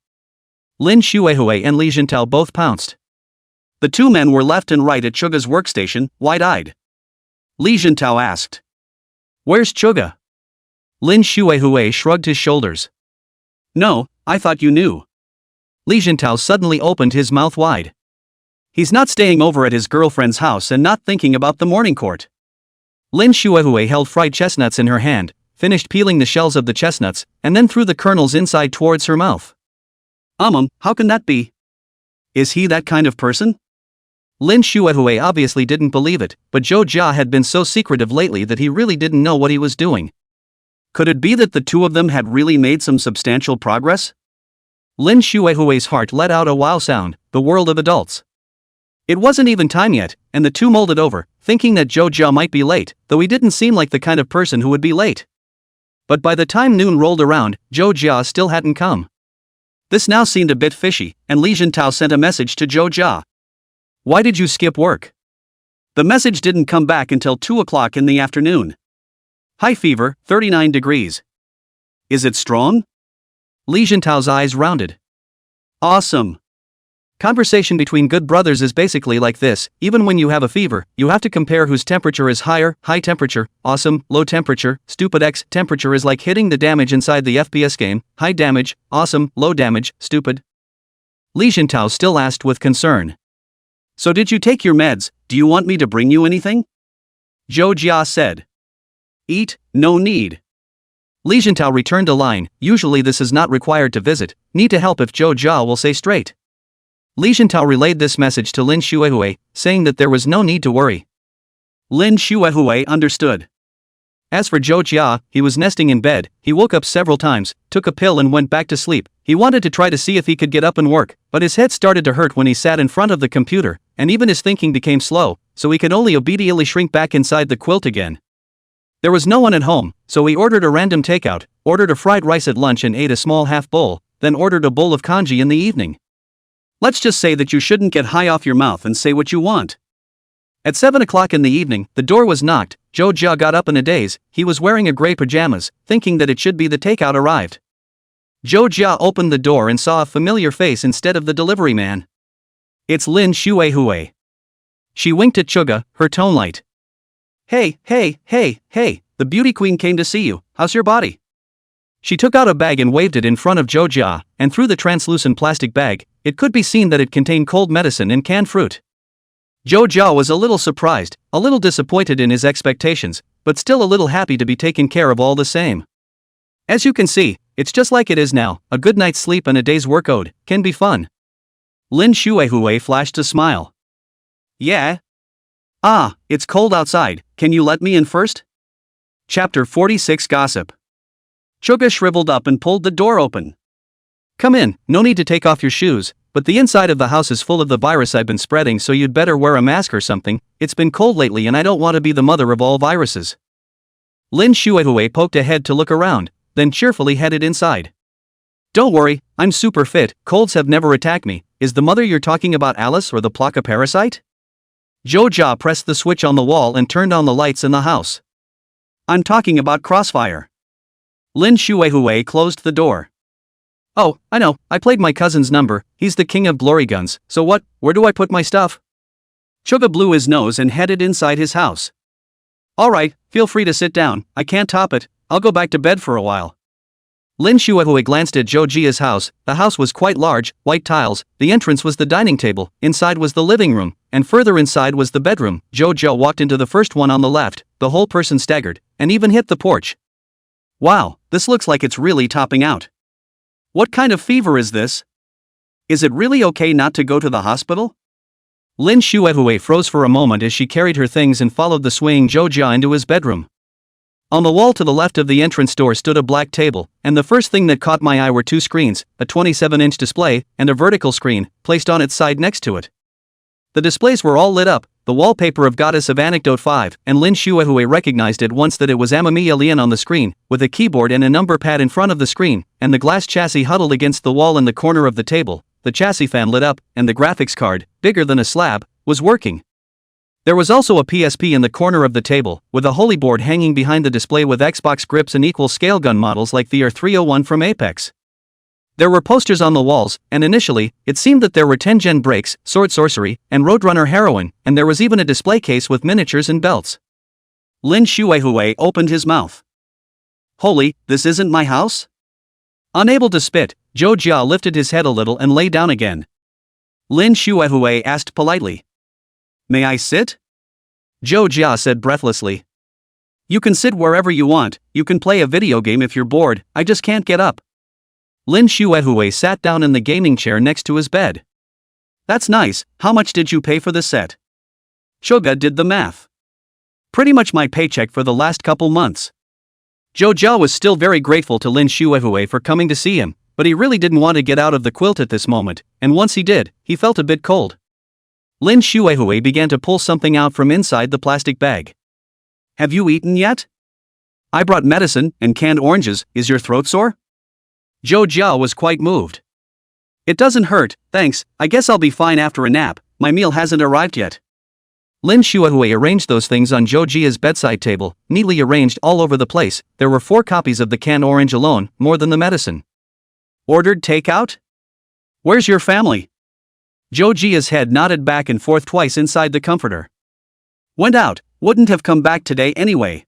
[SPEAKER 2] Lin Xuehui and Li Jintao both pounced.
[SPEAKER 1] The two men were left and right at Chuga's workstation, wide-eyed. Li Jintao asked.
[SPEAKER 2] Where's Chuga? Lin Xuehui shrugged his shoulders.
[SPEAKER 1] No, I thought you knew.
[SPEAKER 2] Li Jintao suddenly opened his mouth wide.
[SPEAKER 1] He's not staying over at his girlfriend's house and not thinking about the morning court.
[SPEAKER 2] Lin Xuehui held fried chestnuts in her hand, finished peeling the shells of the chestnuts, and then threw the kernels inside towards her mouth.
[SPEAKER 1] How can that be? Is he that kind of person?
[SPEAKER 2] Lin Xuehui obviously didn't believe it, but Zhou Jia had been so secretive lately that he really didn't know what he was doing.
[SPEAKER 1] Could it be that the two of them had really made some substantial progress?
[SPEAKER 2] Lin Xuehui's heart let out a wow sound, the world of adults. It wasn't even time yet, and the two molded over, thinking that Zhou Jia might be late, though he didn't seem like the kind of person who would be late. But by the time noon rolled around, Zhou Jia still hadn't come.
[SPEAKER 1] This now seemed a bit fishy, and Li Jintao sent a message to Zhou Jia.
[SPEAKER 2] Why did you skip work?
[SPEAKER 1] The message didn't come back until 2 o'clock in the afternoon. High fever, 39 degrees. Is it strong?
[SPEAKER 2] Li Jintao's eyes rounded.
[SPEAKER 1] Awesome.
[SPEAKER 2] Conversation between good brothers is basically like this: even when you have a fever, you have to compare whose temperature is higher. High temperature, awesome. Low temperature, stupid. X temperature is like hitting the damage inside the FPS game. High damage, awesome. Low damage, stupid. Li Jintao still asked with concern.
[SPEAKER 1] So did you take your meds? Do you want me to bring you anything? Zhou Jia said. Eat, no need.
[SPEAKER 2] Li Jintao returned a line. Usually this is not required to visit. Need to help if Zhou Jia will say straight. Li Jintao relayed this message to Lin Xuehui, saying that there was no need to worry.
[SPEAKER 1] Lin Xuehui understood.
[SPEAKER 2] As for Zhou Jia, he was nesting in bed. He woke up several times, took a pill and went back to sleep. He wanted to try to see if he could get up and work, but his head started to hurt when he sat in front of the computer, and even his thinking became slow, so he could only obediently shrink back inside the quilt again. There was no one at home, so he ordered a random takeout, ordered a fried rice at lunch and ate a small half bowl, then ordered a bowl of congee in the evening.
[SPEAKER 1] Let's just say that you shouldn't get high off your mouth and say what you want.
[SPEAKER 2] At 7 o'clock in the evening, the door was knocked. Zhou Jia got up in a daze. He was wearing a gray pajamas, thinking that it should be the takeout arrived. Zhou Jia opened the door and saw a familiar face instead of the delivery man. It's Lin Xuehui. She winked at Chuga, her tone light. Hey, the beauty queen came to see you. How's your body? She took out a bag and waved it in front of Zhou Jia, and through the translucent plastic bag, it could be seen that it contained cold medicine and canned fruit. Zhou Jia was a little surprised, a little disappointed in his expectations, but still a little happy to be taken care of all the same. As you can see, it's just like it is now. A good night's sleep and a day's work owed can be fun.
[SPEAKER 1] Lin Xuehui flashed a smile. Yeah. It's cold outside. Can you let me in first? Chapter 46 Gossip. Chuga shriveled up and pulled the door open.
[SPEAKER 2] Come in, no need to take off your shoes, but the inside of the house is full of the virus I've been spreading, so you'd better wear a mask or something. It's been cold lately and I don't want to be the mother of all viruses. Lin Xuehui poked ahead to look around, then cheerfully headed inside. Don't worry, I'm super fit, colds have never attacked me. Is the mother you're talking about Alice or the Plaka parasite? Zhou Jia pressed the switch on the wall and turned on the lights in the house.
[SPEAKER 1] I'm talking about Crossfire. Lin Xuehui closed the door.
[SPEAKER 2] Oh, I know, I played my cousin's number. He's the king of glory guns. So what, where do I put my stuff?
[SPEAKER 1] Chuga blew his nose and headed inside his house. Alright, feel free to sit down, I can't top it, I'll go back to bed for a while.
[SPEAKER 2] Lin Xuehui glanced at Zhou Jia's house. The house was quite large, white tiles, the entrance was the dining table, inside was the living room, and further inside was the bedroom. Zhou Jia walked into the first one on the left, the whole person staggered, and even hit the porch.
[SPEAKER 1] Wow, this looks like it's really topping out. What kind of fever is this? Is it really okay not to go to the hospital?
[SPEAKER 2] Lin Xuehui froze for a moment as she carried her things and followed the swaying Zhou Jia into his bedroom. On the wall to the left of the entrance door stood a black table, and the first thing that caught my eye were two screens, a 27-inch display, and a vertical screen, placed on its side next to it. The displays were all lit up, the wallpaper of Goddess of Anecdote 5, and Lin Shuehui recognized at once that it was Amamiya Lian on the screen, with a keyboard and a number pad in front of the screen, and the glass chassis huddled against the wall in the corner of the table. The chassis fan lit up, and the graphics card, bigger than a slab, was working. There was also a PSP in the corner of the table, with a holy board hanging behind the display with Xbox grips and equal scale gun models like the R301 from Apex. There were posters on the walls, and initially, it seemed that there were Tengen Breaks, Sword Sorcery, and Roadrunner Heroine, and there was even a display case with miniatures and belts.
[SPEAKER 1] Lin Shuehui opened his mouth. Holy, this isn't my house?
[SPEAKER 2] Unable to spit, Zhou Jia lifted his head a little and lay down again.
[SPEAKER 1] Lin Shuehui asked politely. May I sit?
[SPEAKER 2] Zhou Jia said breathlessly.
[SPEAKER 1] You can sit wherever you want, you can play a video game if you're bored, I just can't get up.
[SPEAKER 2] Lin Shuehui sat down in the gaming chair next to his bed.
[SPEAKER 1] That's nice, how much did you pay for the set? Choga did the math. Pretty much my paycheck for the last couple months.
[SPEAKER 2] Zhou Jia was still very grateful to Lin Shuehui for coming to see him, but he really didn't want to get out of the quilt at this moment, and once he did, he felt a bit cold. Lin Shuehui began to pull something out from inside the plastic bag.
[SPEAKER 1] Have you eaten yet? I brought medicine and canned oranges, is your throat sore?
[SPEAKER 2] Zhou Jia was quite moved.
[SPEAKER 1] It doesn't hurt, thanks, I guess I'll be fine after a nap, my meal hasn't arrived yet.
[SPEAKER 2] Lin Shuehui arranged those things on Zhou Jia's bedside table, neatly arranged all over the place. There were 4 copies of the canned orange alone, more than the medicine.
[SPEAKER 1] Ordered takeout? Where's your family?
[SPEAKER 2] Zhou Jia's head nodded back and forth twice inside the comforter.
[SPEAKER 1] Went out, wouldn't have come back today anyway.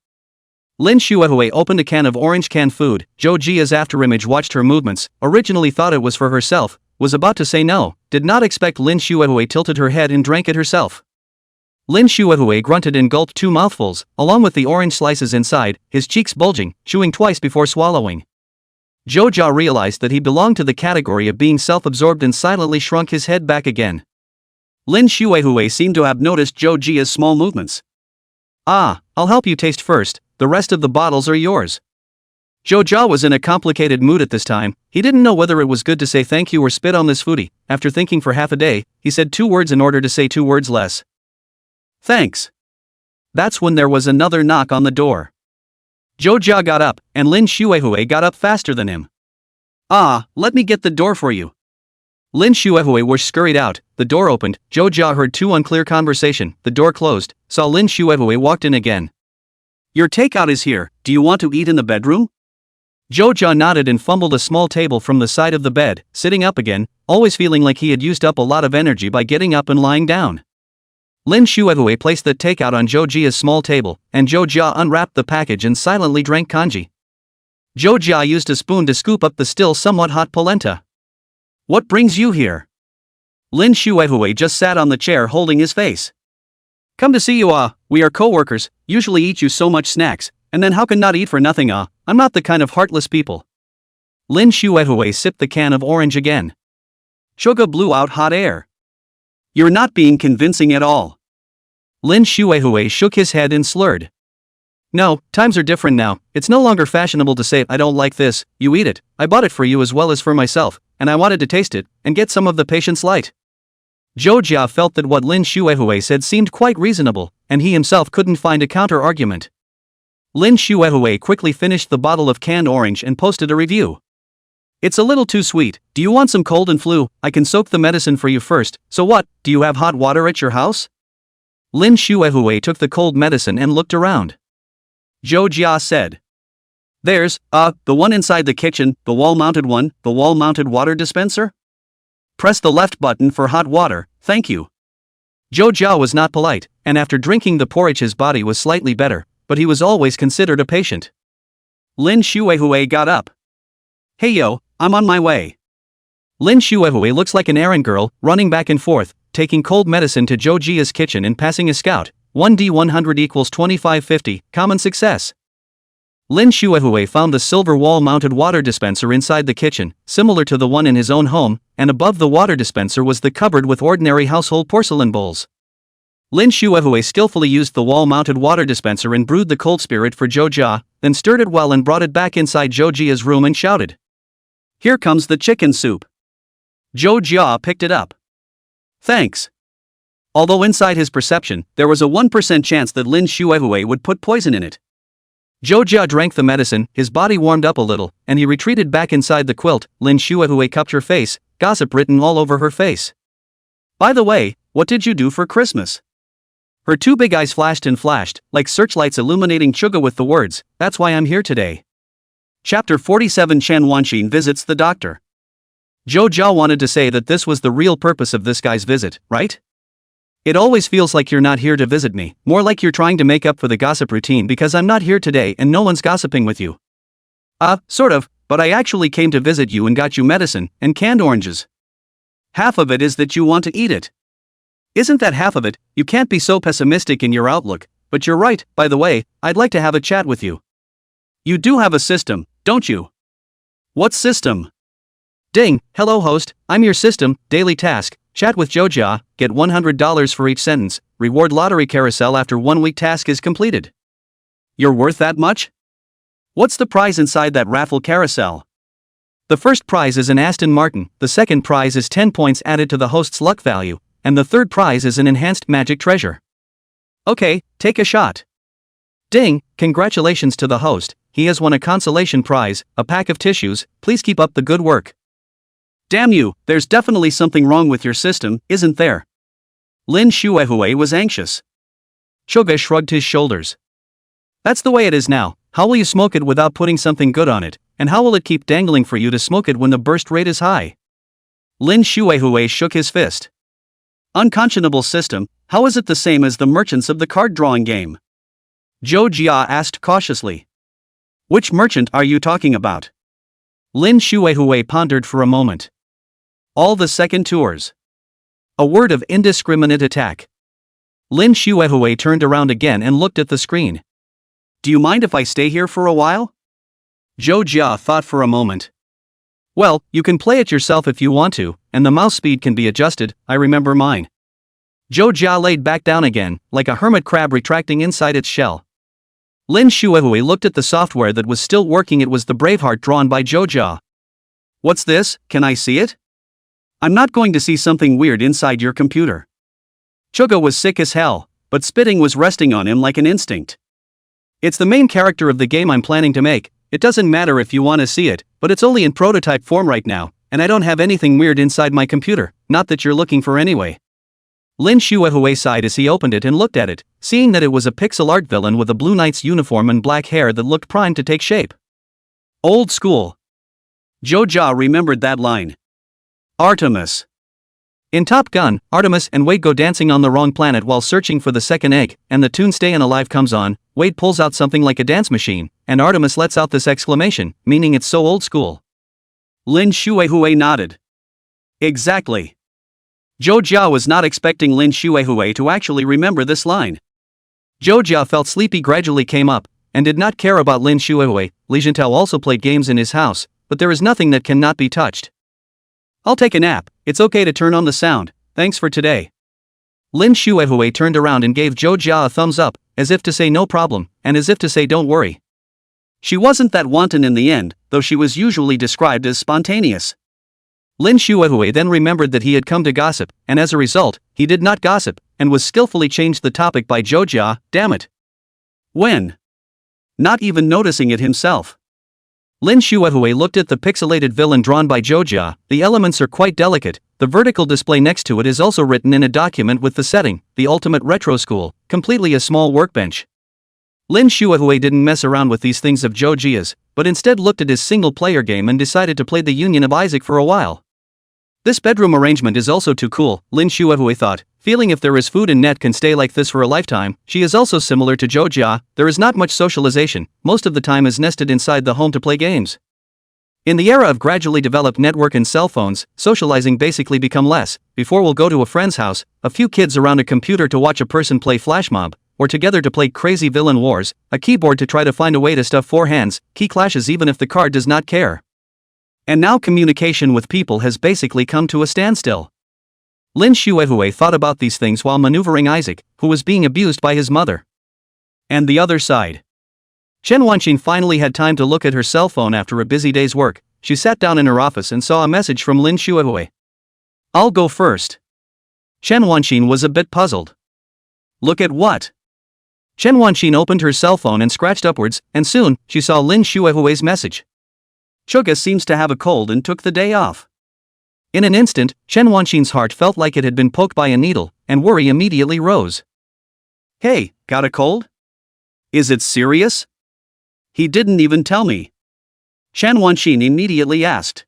[SPEAKER 2] Lin Shuehui opened a can of orange canned food. Zhou Jia's afterimage watched her movements, originally thought it was for herself, was about to say no, did not expect Lin Shuehui tilted her head and drank it herself. Lin Shuehui grunted and gulped 2 mouthfuls, along with the orange slices inside, his cheeks bulging, chewing twice before swallowing. Zhou Jia realized that he belonged to the category of being self-absorbed and silently shrunk his head back again.
[SPEAKER 1] Lin Shuehui seemed to have noticed Zhou Jia's small movements.
[SPEAKER 2] Ah, I'll help you taste first, the rest of the bottles are yours. Zhou Jia was in a complicated mood at this time. He didn't know whether it was good to say thank you or spit on this foodie. After thinking for half a day, he said 2 words in order to say 2 words less.
[SPEAKER 1] Thanks.
[SPEAKER 2] That's when there was another knock on the door. Zhou Jia got up, and Lin Shuehui got up faster than him.
[SPEAKER 1] Ah, let me get the door for you.
[SPEAKER 2] Lin Shuehui scurried out, the door opened, Zhou Jia heard 2 unclear conversation, the door closed, saw Lin Shuehui walked in again.
[SPEAKER 1] Your takeout is here, do you want to eat in the bedroom?
[SPEAKER 2] Zhou Jia nodded and fumbled a small table from the side of the bed, sitting up again, always feeling like he had used up a lot of energy by getting up and lying down. Lin Shuehui placed the takeout on Zhou Jia's small table, and Zhou Jia unwrapped the package and silently drank kanji. Zhou Jia used a spoon to scoop up the still somewhat hot polenta.
[SPEAKER 1] What brings you here? Lin Shuehui just sat on the chair holding his face. Come to see you we are co-workers, usually eat you so much snacks, and then how can not eat for nothing I'm not the kind of heartless people.
[SPEAKER 2] Lin Shuehui sipped the can of orange again.
[SPEAKER 1] Shoga blew out hot air. You're not being convincing at all.
[SPEAKER 2] Lin Shuehui shook his head and slurred. No, times are different now, it's no longer fashionable to say I don't like this, you eat it, I bought it for you as well as for myself, and I wanted to taste it, and get some of the patience light. Zhou Jia felt that what Lin Shuehui said seemed quite reasonable, and he himself couldn't find a counter-argument. Lin Shuehui quickly finished the bottle of canned orange and posted a review. It's a little too sweet, do you want some cold and flu? I can soak the medicine for you first, so what, do you have hot water at your house? Lin Shuehui took the cold medicine and looked around.
[SPEAKER 1] Zhou Jia said. There's, the one inside the kitchen, the wall-mounted one, the wall-mounted water dispenser? Press the left button for hot water, thank you.
[SPEAKER 2] Zhou Jia was not polite, and after drinking the porridge his body was slightly better, but he was always considered a patient.
[SPEAKER 1] Lin Shuehui got up. Hey yo, I'm on my way.
[SPEAKER 2] Lin Shuehui looks like an errand girl, running back and forth, taking cold medicine to Zhou Jia's kitchen and passing a scout. 1D100 equals 2550, common success. Lin Shuehui found the silver wall-mounted water dispenser inside the kitchen, similar to the one in his own home, and above the water dispenser was the cupboard with ordinary household porcelain bowls. Lin Shuehui skillfully used the wall-mounted water dispenser and brewed the cold spirit for Zhou Jia, then stirred it well and brought it back inside Zhou Jia's room and shouted,
[SPEAKER 1] "Here comes the chicken soup." Zhou Jia picked it up. "Thanks." Although inside his perception, there was a 1% chance that Lin Shuehui would put poison in it.
[SPEAKER 2] Zhou Jia drank the medicine, his body warmed up a little, and he retreated back inside the quilt. Lin Shuehui cupped her face, gossip written all over her face.
[SPEAKER 1] "By the way, what did you do for Christmas?"
[SPEAKER 2] Her two big eyes flashed and flashed, like searchlights illuminating Chuga with the words, "That's why I'm here today."
[SPEAKER 1] Chapter 47 Chen Wanqin visits the doctor.
[SPEAKER 2] Zhou Jia wanted to say that this was the real purpose of this guy's visit, right? It always feels like you're not here to visit me, more like you're trying to make up for the gossip routine because I'm not here today and no one's gossiping with you.
[SPEAKER 1] Sort of, but I actually came to visit you and got you medicine and canned oranges. Half of it is that you want to eat it. Isn't that half of it? You can't be so pessimistic in your outlook, but you're right. By the way, I'd like to have a chat with you. You do have a system, don't you? What system?
[SPEAKER 2] Ding, hello host, I'm your system, daily task, chat with Zhou Jia, get $100 for each sentence, reward lottery carousel after 1 week task is completed.
[SPEAKER 1] You're worth that much? What's the prize inside that raffle carousel?
[SPEAKER 2] The first prize is an Aston Martin, the second prize is 10 points added to the host's luck value, and the third prize is an enhanced magic treasure.
[SPEAKER 1] Okay, take a shot.
[SPEAKER 2] Ding, congratulations to the host, he has won a consolation prize, a pack of tissues, please keep up the good work.
[SPEAKER 1] Damn you, there's definitely something wrong with your system, isn't there? Lin Shuehui was anxious.
[SPEAKER 2] Chuga shrugged his shoulders. That's the way it is now. How will you smoke it without putting something good on it, and how will it keep dangling for you to smoke it when the burst rate is high?
[SPEAKER 1] Lin Shuehui shook his fist. Unconscionable system, how is it the same as the merchants of the card-drawing game? Zhou Jia asked cautiously. Which merchant are you talking about?
[SPEAKER 2] Lin Shuehui pondered for a moment.
[SPEAKER 1] All the second tours.
[SPEAKER 2] A word of indiscriminate attack. Lin Shuehui turned around again and looked at the screen.
[SPEAKER 1] Do you mind if I stay here for a while?
[SPEAKER 2] Zhou Jia thought for a moment. Well, you can play it yourself if you want to, and the mouse speed can be adjusted, I remember mine. Zhou Jia laid back down again, like a hermit crab retracting inside its shell. Lin Shuehui looked at the software that was still working. It was the Braveheart drawn by Zhou Jia.
[SPEAKER 1] What's this, can I see it? I'm not going to see something weird inside your computer. Chuga was sick as hell, but spitting was resting on him like an instinct.
[SPEAKER 2] It's the main character of the game I'm planning to make. It doesn't matter if you want to see it, but it's only in prototype form right now, and I don't have anything weird inside my computer, not that you're looking for anyway. Lin Shuehui sighed as he opened it and looked at it, seeing that it was a pixel art villain with a Blue Knight's uniform and black hair that looked primed to take shape.
[SPEAKER 1] Old school. Zhou Jia remembered that line. Artemis.
[SPEAKER 2] In Top Gun, Artemis and Wade go dancing on the wrong planet while searching for the second egg, and the tune Stayin' Alive comes on. Wade pulls out something like a dance machine, and Artemis lets out this exclamation, meaning it's so old school.
[SPEAKER 1] Lin Shuehui nodded. Exactly. Zhou Jia was not expecting Lin Shuehui to actually remember this line.
[SPEAKER 2] Zhou Jia felt sleepy gradually came up, and did not care about Lin Shuehui. Li Jiantao also played games in his house, but there is nothing that cannot be touched.
[SPEAKER 1] I'll take a nap, it's okay to turn on the sound, thanks for today.
[SPEAKER 2] Lin Shuehui turned around and gave Zhou Jia a thumbs up, as if to say no problem, and as if to say don't worry.
[SPEAKER 1] She wasn't that wanton in the end, though she was usually described as spontaneous.
[SPEAKER 2] Lin Shuehui then remembered that he had come to gossip, and as a result, he did not gossip, and was skillfully changed the topic by Zhou Jia. Damn it.
[SPEAKER 1] When? Not even noticing it himself.
[SPEAKER 2] Lin Shuehui looked at the pixelated villain drawn by Zhou Jia. The elements are quite delicate. The vertical display next to it is also written in a document with the setting, the ultimate retro school, completely a small workbench. Lin Shuehui didn't mess around with these things of Zhou Jia's, but instead looked at his single-player game and decided to play the Union of Isaac for a while. This bedroom arrangement is also too cool, Lin Shuehui thought, feeling if there is food and net can stay like this for a lifetime. She is also similar to Zhou Jia. There is not much socialization, most of the time is nested inside the home to play games. In the era of gradually developed network and cell phones, socializing basically become less. Before we'll go to a friend's house, a few kids around a computer to watch a person play flash mob, or together to play crazy villain wars, a keyboard to try to find a way to stuff four hands, key clashes even if the card does not care. And now communication with people has basically come to a standstill. Lin Shuehui thought about these things while maneuvering Isaac, who was being abused by his mother.
[SPEAKER 1] And the other side.
[SPEAKER 2] Chen Wanqing finally had time to look at her cell phone after a busy day's work. She sat down in her office and saw a message from Lin Shuehui.
[SPEAKER 1] I'll go first.
[SPEAKER 2] Chen Wanqing was a bit puzzled.
[SPEAKER 1] Look at what?
[SPEAKER 2] Chen Wanqing opened her cell phone and scratched upwards, and soon, she saw Lin Shuehui's message.
[SPEAKER 1] Chuga seems to have a cold and took the day off.
[SPEAKER 2] In an instant, Chen Wanqing's heart felt like it had been poked by a needle, and worry immediately rose.
[SPEAKER 1] Hey, got a cold? Is it serious? He didn't even tell me. Chen Wanqing immediately asked.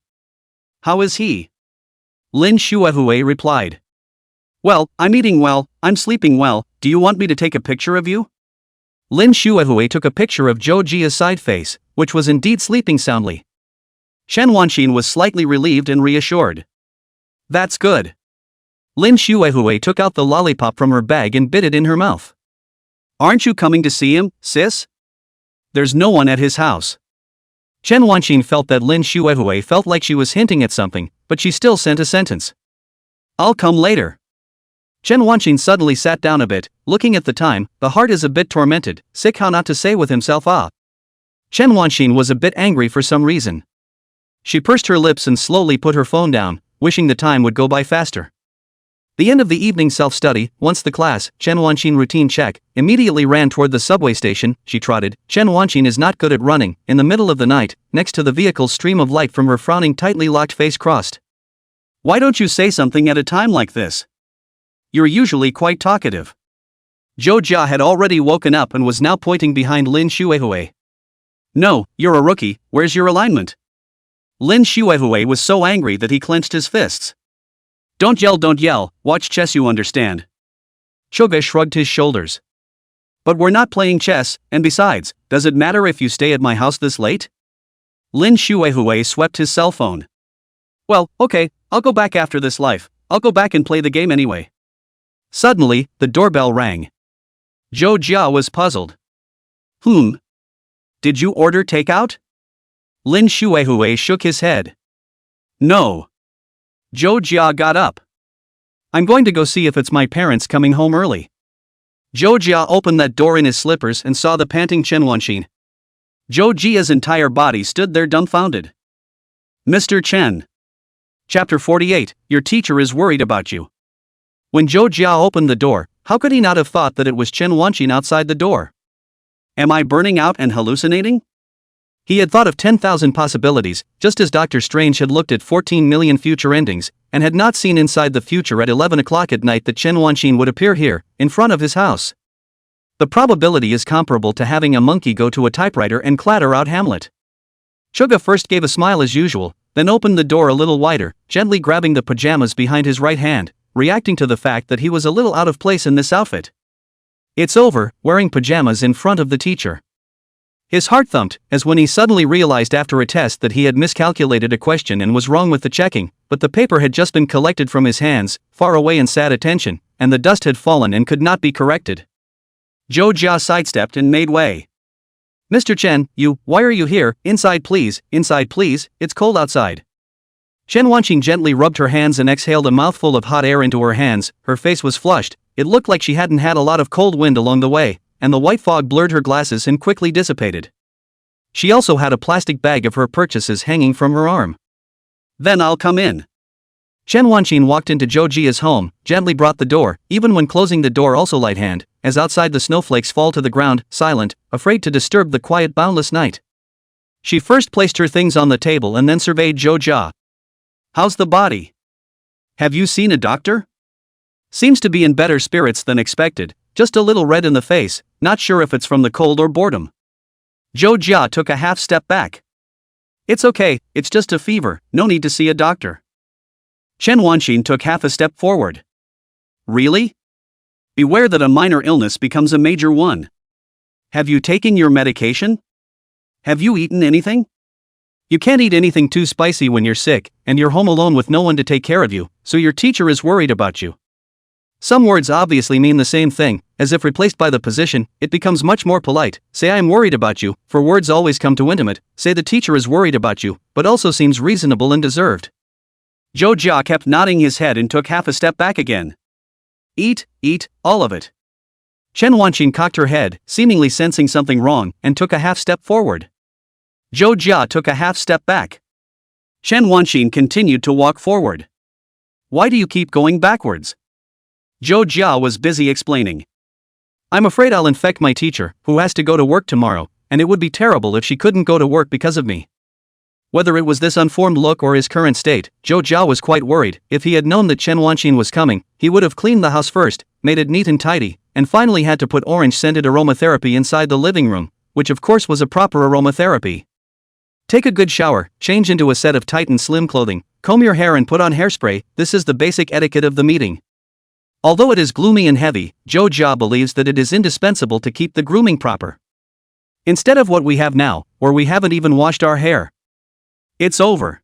[SPEAKER 1] How is he?
[SPEAKER 2] Lin Shuehui replied.
[SPEAKER 1] Well, I'm eating well, I'm sleeping well, do you want me to take a picture of you?
[SPEAKER 2] Lin Shuehui took a picture of Zhou Jia's side face, which was indeed sleeping soundly.
[SPEAKER 1] Chen Wanqing was slightly relieved and reassured. That's good.
[SPEAKER 2] Lin Shuehui took out the lollipop from her bag and bit it in her mouth.
[SPEAKER 1] Aren't you coming to see him, sis? There's no one at his house.
[SPEAKER 2] Chen Wanqing felt that Lin Shuehui felt like she was hinting at something, but she still sent a sentence.
[SPEAKER 1] I'll come later.
[SPEAKER 2] Chen Wanqing suddenly sat down a bit, looking at the time. The heart is a bit tormented, sick how not to say with himself ah. Chen Wanqing was a bit angry for some reason. She pursed her lips and slowly put her phone down, wishing the time would go by faster. The end of the evening self-study, once the class, Chen Wanqing routine check, immediately ran toward the subway station. She trotted. Chen Wanqing is not good at running. In the middle of the night, next to the vehicle's stream of light from her frowning tightly locked face crossed.
[SPEAKER 1] Why don't you say something at a time like this? You're usually quite talkative. Zhou Jia had already woken up and was now pointing behind Lin Shuehui. No, you're a rookie, where's your alignment? Lin Shuehui was so angry that he clenched his fists. Don't yell, watch chess you understand.
[SPEAKER 2] Chuga shrugged his shoulders.
[SPEAKER 1] But we're not playing chess, and besides, does it matter if you stay at my house this late? Lin Shuehui swept his cell phone. Well, okay, I'll go back after this life, I'll go back and play the game anyway.
[SPEAKER 2] Suddenly, the doorbell rang.
[SPEAKER 1] Zhou Jia was puzzled. Did you order takeout?
[SPEAKER 2] Lin Shuehui shook his head.
[SPEAKER 1] No. Zhou Jia got up.
[SPEAKER 2] I'm going to go see if it's my parents coming home early.
[SPEAKER 1] Zhou Jia opened that door in his slippers and saw the panting Chen Wanqing. Zhou Jia's entire body stood there dumbfounded. Mr. Chen. Chapter 48, Your teacher is worried about you.
[SPEAKER 2] When Zhou Jia opened the door, how could he not have thought that it was Chen Wanqing outside the door?
[SPEAKER 1] Am I burning out and hallucinating?
[SPEAKER 2] He had thought of 10,000 possibilities, just as Dr. Strange had looked at 14 million future endings, and had not seen inside the future at 11 o'clock at night that Chen Wanqing would appear here, in front of his house. The probability is comparable to having a monkey go to a typewriter and clatter out Hamlet. Chuga first gave a smile as usual, then opened the door a little wider, gently grabbing the pajamas behind his right hand, reacting to the fact that he was a little out of place in this outfit. It's over, wearing pajamas in front of the teacher. His heart thumped, as when he suddenly realized after a test that he had miscalculated a question and was wrong with the checking, but the paper had just been collected from his hands, far away in sad attention, and the dust had fallen and could not be corrected.
[SPEAKER 1] Zhou Jia sidestepped and made way.
[SPEAKER 2] Mr. Chen, why are you here? Inside please, it's cold outside. Chen Wanqing gently rubbed her hands and exhaled a mouthful of hot air into her hands. Her face was flushed, it looked like she hadn't had a lot of cold wind along the way, and the white fog blurred her glasses and quickly dissipated. She also had a plastic bag of her purchases hanging from her arm.
[SPEAKER 1] Then I'll come in.
[SPEAKER 2] Chen Wanqing walked into Zhou Jia's home, gently brought the door, even when closing the door also light hand, as outside the snowflakes fall to the ground, silent, afraid to disturb the quiet boundless night. She first placed her things on the table and then surveyed Zhou Jia.
[SPEAKER 1] How's the body? Have you seen a doctor? Seems to be in better spirits than expected, just a little red in the face, not sure if it's from the cold or boredom. Zhou Jia took a half step back. It's okay, it's just a fever, no need to see a doctor. Chen Wanqing took half a step forward. Really? Beware that a minor illness becomes a major one. Have you taken your medication? Have you eaten anything? You can't eat anything too spicy when you're sick, and you're home alone with no one to take care of you, so your teacher is worried about you. Some words obviously mean the same thing, as if replaced by the position, it becomes much more polite. Say I am worried about you, for words always come to intimate. Say the teacher is worried about you, but also seems reasonable and deserved. Zhou Jia kept nodding his head and took half a step back again. Eat, all of it.
[SPEAKER 2] Chen Wanqing cocked her head, seemingly sensing something wrong, and took a half step forward.
[SPEAKER 1] Zhou Jia took a half step back. Chen Wanqing continued to walk forward. Why do you keep going backwards? Zhou Jia was busy explaining.
[SPEAKER 2] I'm afraid I'll infect my teacher, who has to go to work tomorrow, and it would be terrible if she couldn't go to work because of me. Whether it was this unformed look or his current state, Zhou Jia was quite worried. If he had known that Chen Wanqing was coming, he would have cleaned the house first, made it neat and tidy, and finally had to put orange-scented aromatherapy inside the living room, which of course was a proper aromatherapy. Take a good shower, change into a set of tight and slim clothing, comb your hair and put on hairspray. This is the basic etiquette of the meeting. Although it is gloomy and heavy, Zhou Jia believes that it is indispensable to keep the grooming proper. Instead of what we have now, where we haven't even washed our hair.
[SPEAKER 1] It's over.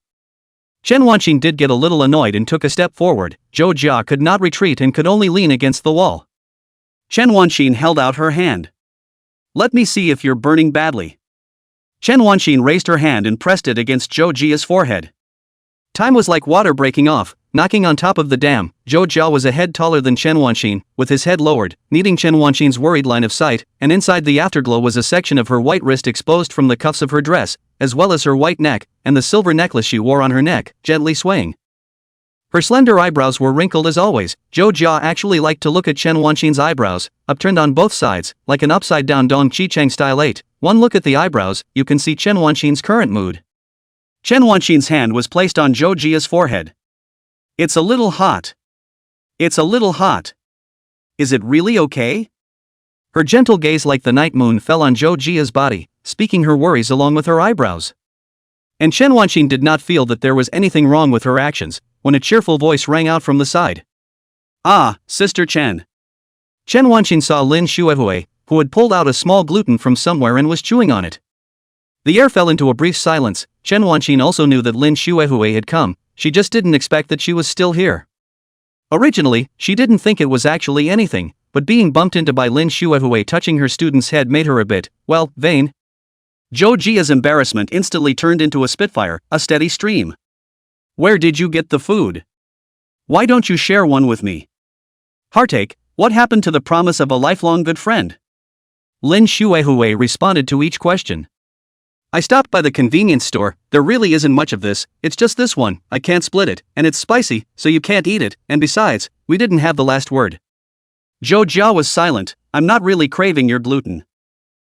[SPEAKER 2] Chen Wanqing did get a little annoyed and took a step forward. Zhou Jia could not retreat and could only lean against the wall.
[SPEAKER 1] Chen Wanqing held out her hand. Let me see if you're burning badly. Chen Wanqing raised her hand and pressed it against Zhou Jia's forehead.
[SPEAKER 2] Time was like water breaking off, knocking on top of the dam. Zhou Jia was a head taller than Chen Wanqing, with his head lowered, needing Chen Wanqing's worried line of sight, and inside the afterglow was a section of her white wrist exposed from the cuffs of her dress, as well as her white neck, and the silver necklace she wore on her neck, gently swaying. Her slender eyebrows were wrinkled as always. Zhou Jia actually liked to look at Chen Wanqing's eyebrows, upturned on both sides, like an upside-down Dong Qicheng style 8. One look at the eyebrows, you can see Chen Wanqing's current mood.
[SPEAKER 1] Chen Wanqing's hand was placed on Zhou Jia's forehead. It's a little hot. It's a little hot. Is it really okay?
[SPEAKER 2] Her gentle gaze like the night moon fell on Zhou Jia's body, speaking her worries along with her eyebrows. And Chen Wanqing did not feel that there was anything wrong with her actions, when a cheerful voice rang out from the side.
[SPEAKER 1] Ah, Sister Chen.
[SPEAKER 2] Chen Wanqing saw Lin Xuehui, who had pulled out a small gluten from somewhere and was chewing on it. The air fell into a brief silence. Chen Wanqing also knew that Lin Xuehui had come, she just didn't expect that she was still here. Originally, she didn't think it was actually anything, but being bumped into by Lin Xuehui touching her student's head made her a bit, well, vain.
[SPEAKER 1] Zhou Jia's embarrassment instantly turned into a spitfire, a steady stream. Where did you get the food? Why don't you share one with me? Heartache, what happened to the promise of a lifelong good friend?
[SPEAKER 2] Lin Xuehui responded to each question. I stopped by the convenience store, there really isn't much of this, it's just this one, I can't split it, and it's spicy, so you can't eat it, and besides, we didn't have the last word.
[SPEAKER 1] Zhou Jia was silent. I'm not really craving your gluten.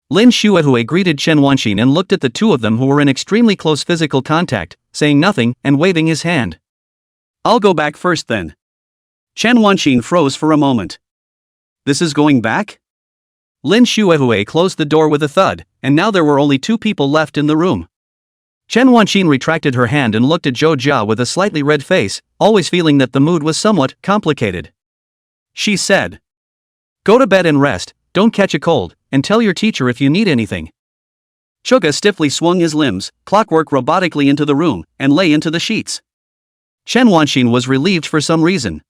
[SPEAKER 2] Lin Xuehui greeted Chen Wanqing and looked at the two of them who were in extremely close physical contact, saying nothing and waving his hand.
[SPEAKER 1] I'll go back first then. Chen Wanqing froze for a moment. This is going back?
[SPEAKER 2] Lin Xuehui closed the door with a thud, and now there were only two people left in the room. Chen Wanqing retracted her hand and looked at Zhou Jia with a slightly red face, always feeling that the mood was somewhat complicated.
[SPEAKER 1] She said,
[SPEAKER 2] Go to bed and rest, don't catch a cold, and tell your teacher if you need anything.
[SPEAKER 1] Chuga stiffly swung his limbs, clockwork robotically into the room, and lay into the sheets.
[SPEAKER 2] Chen Wanqing was relieved for some reason.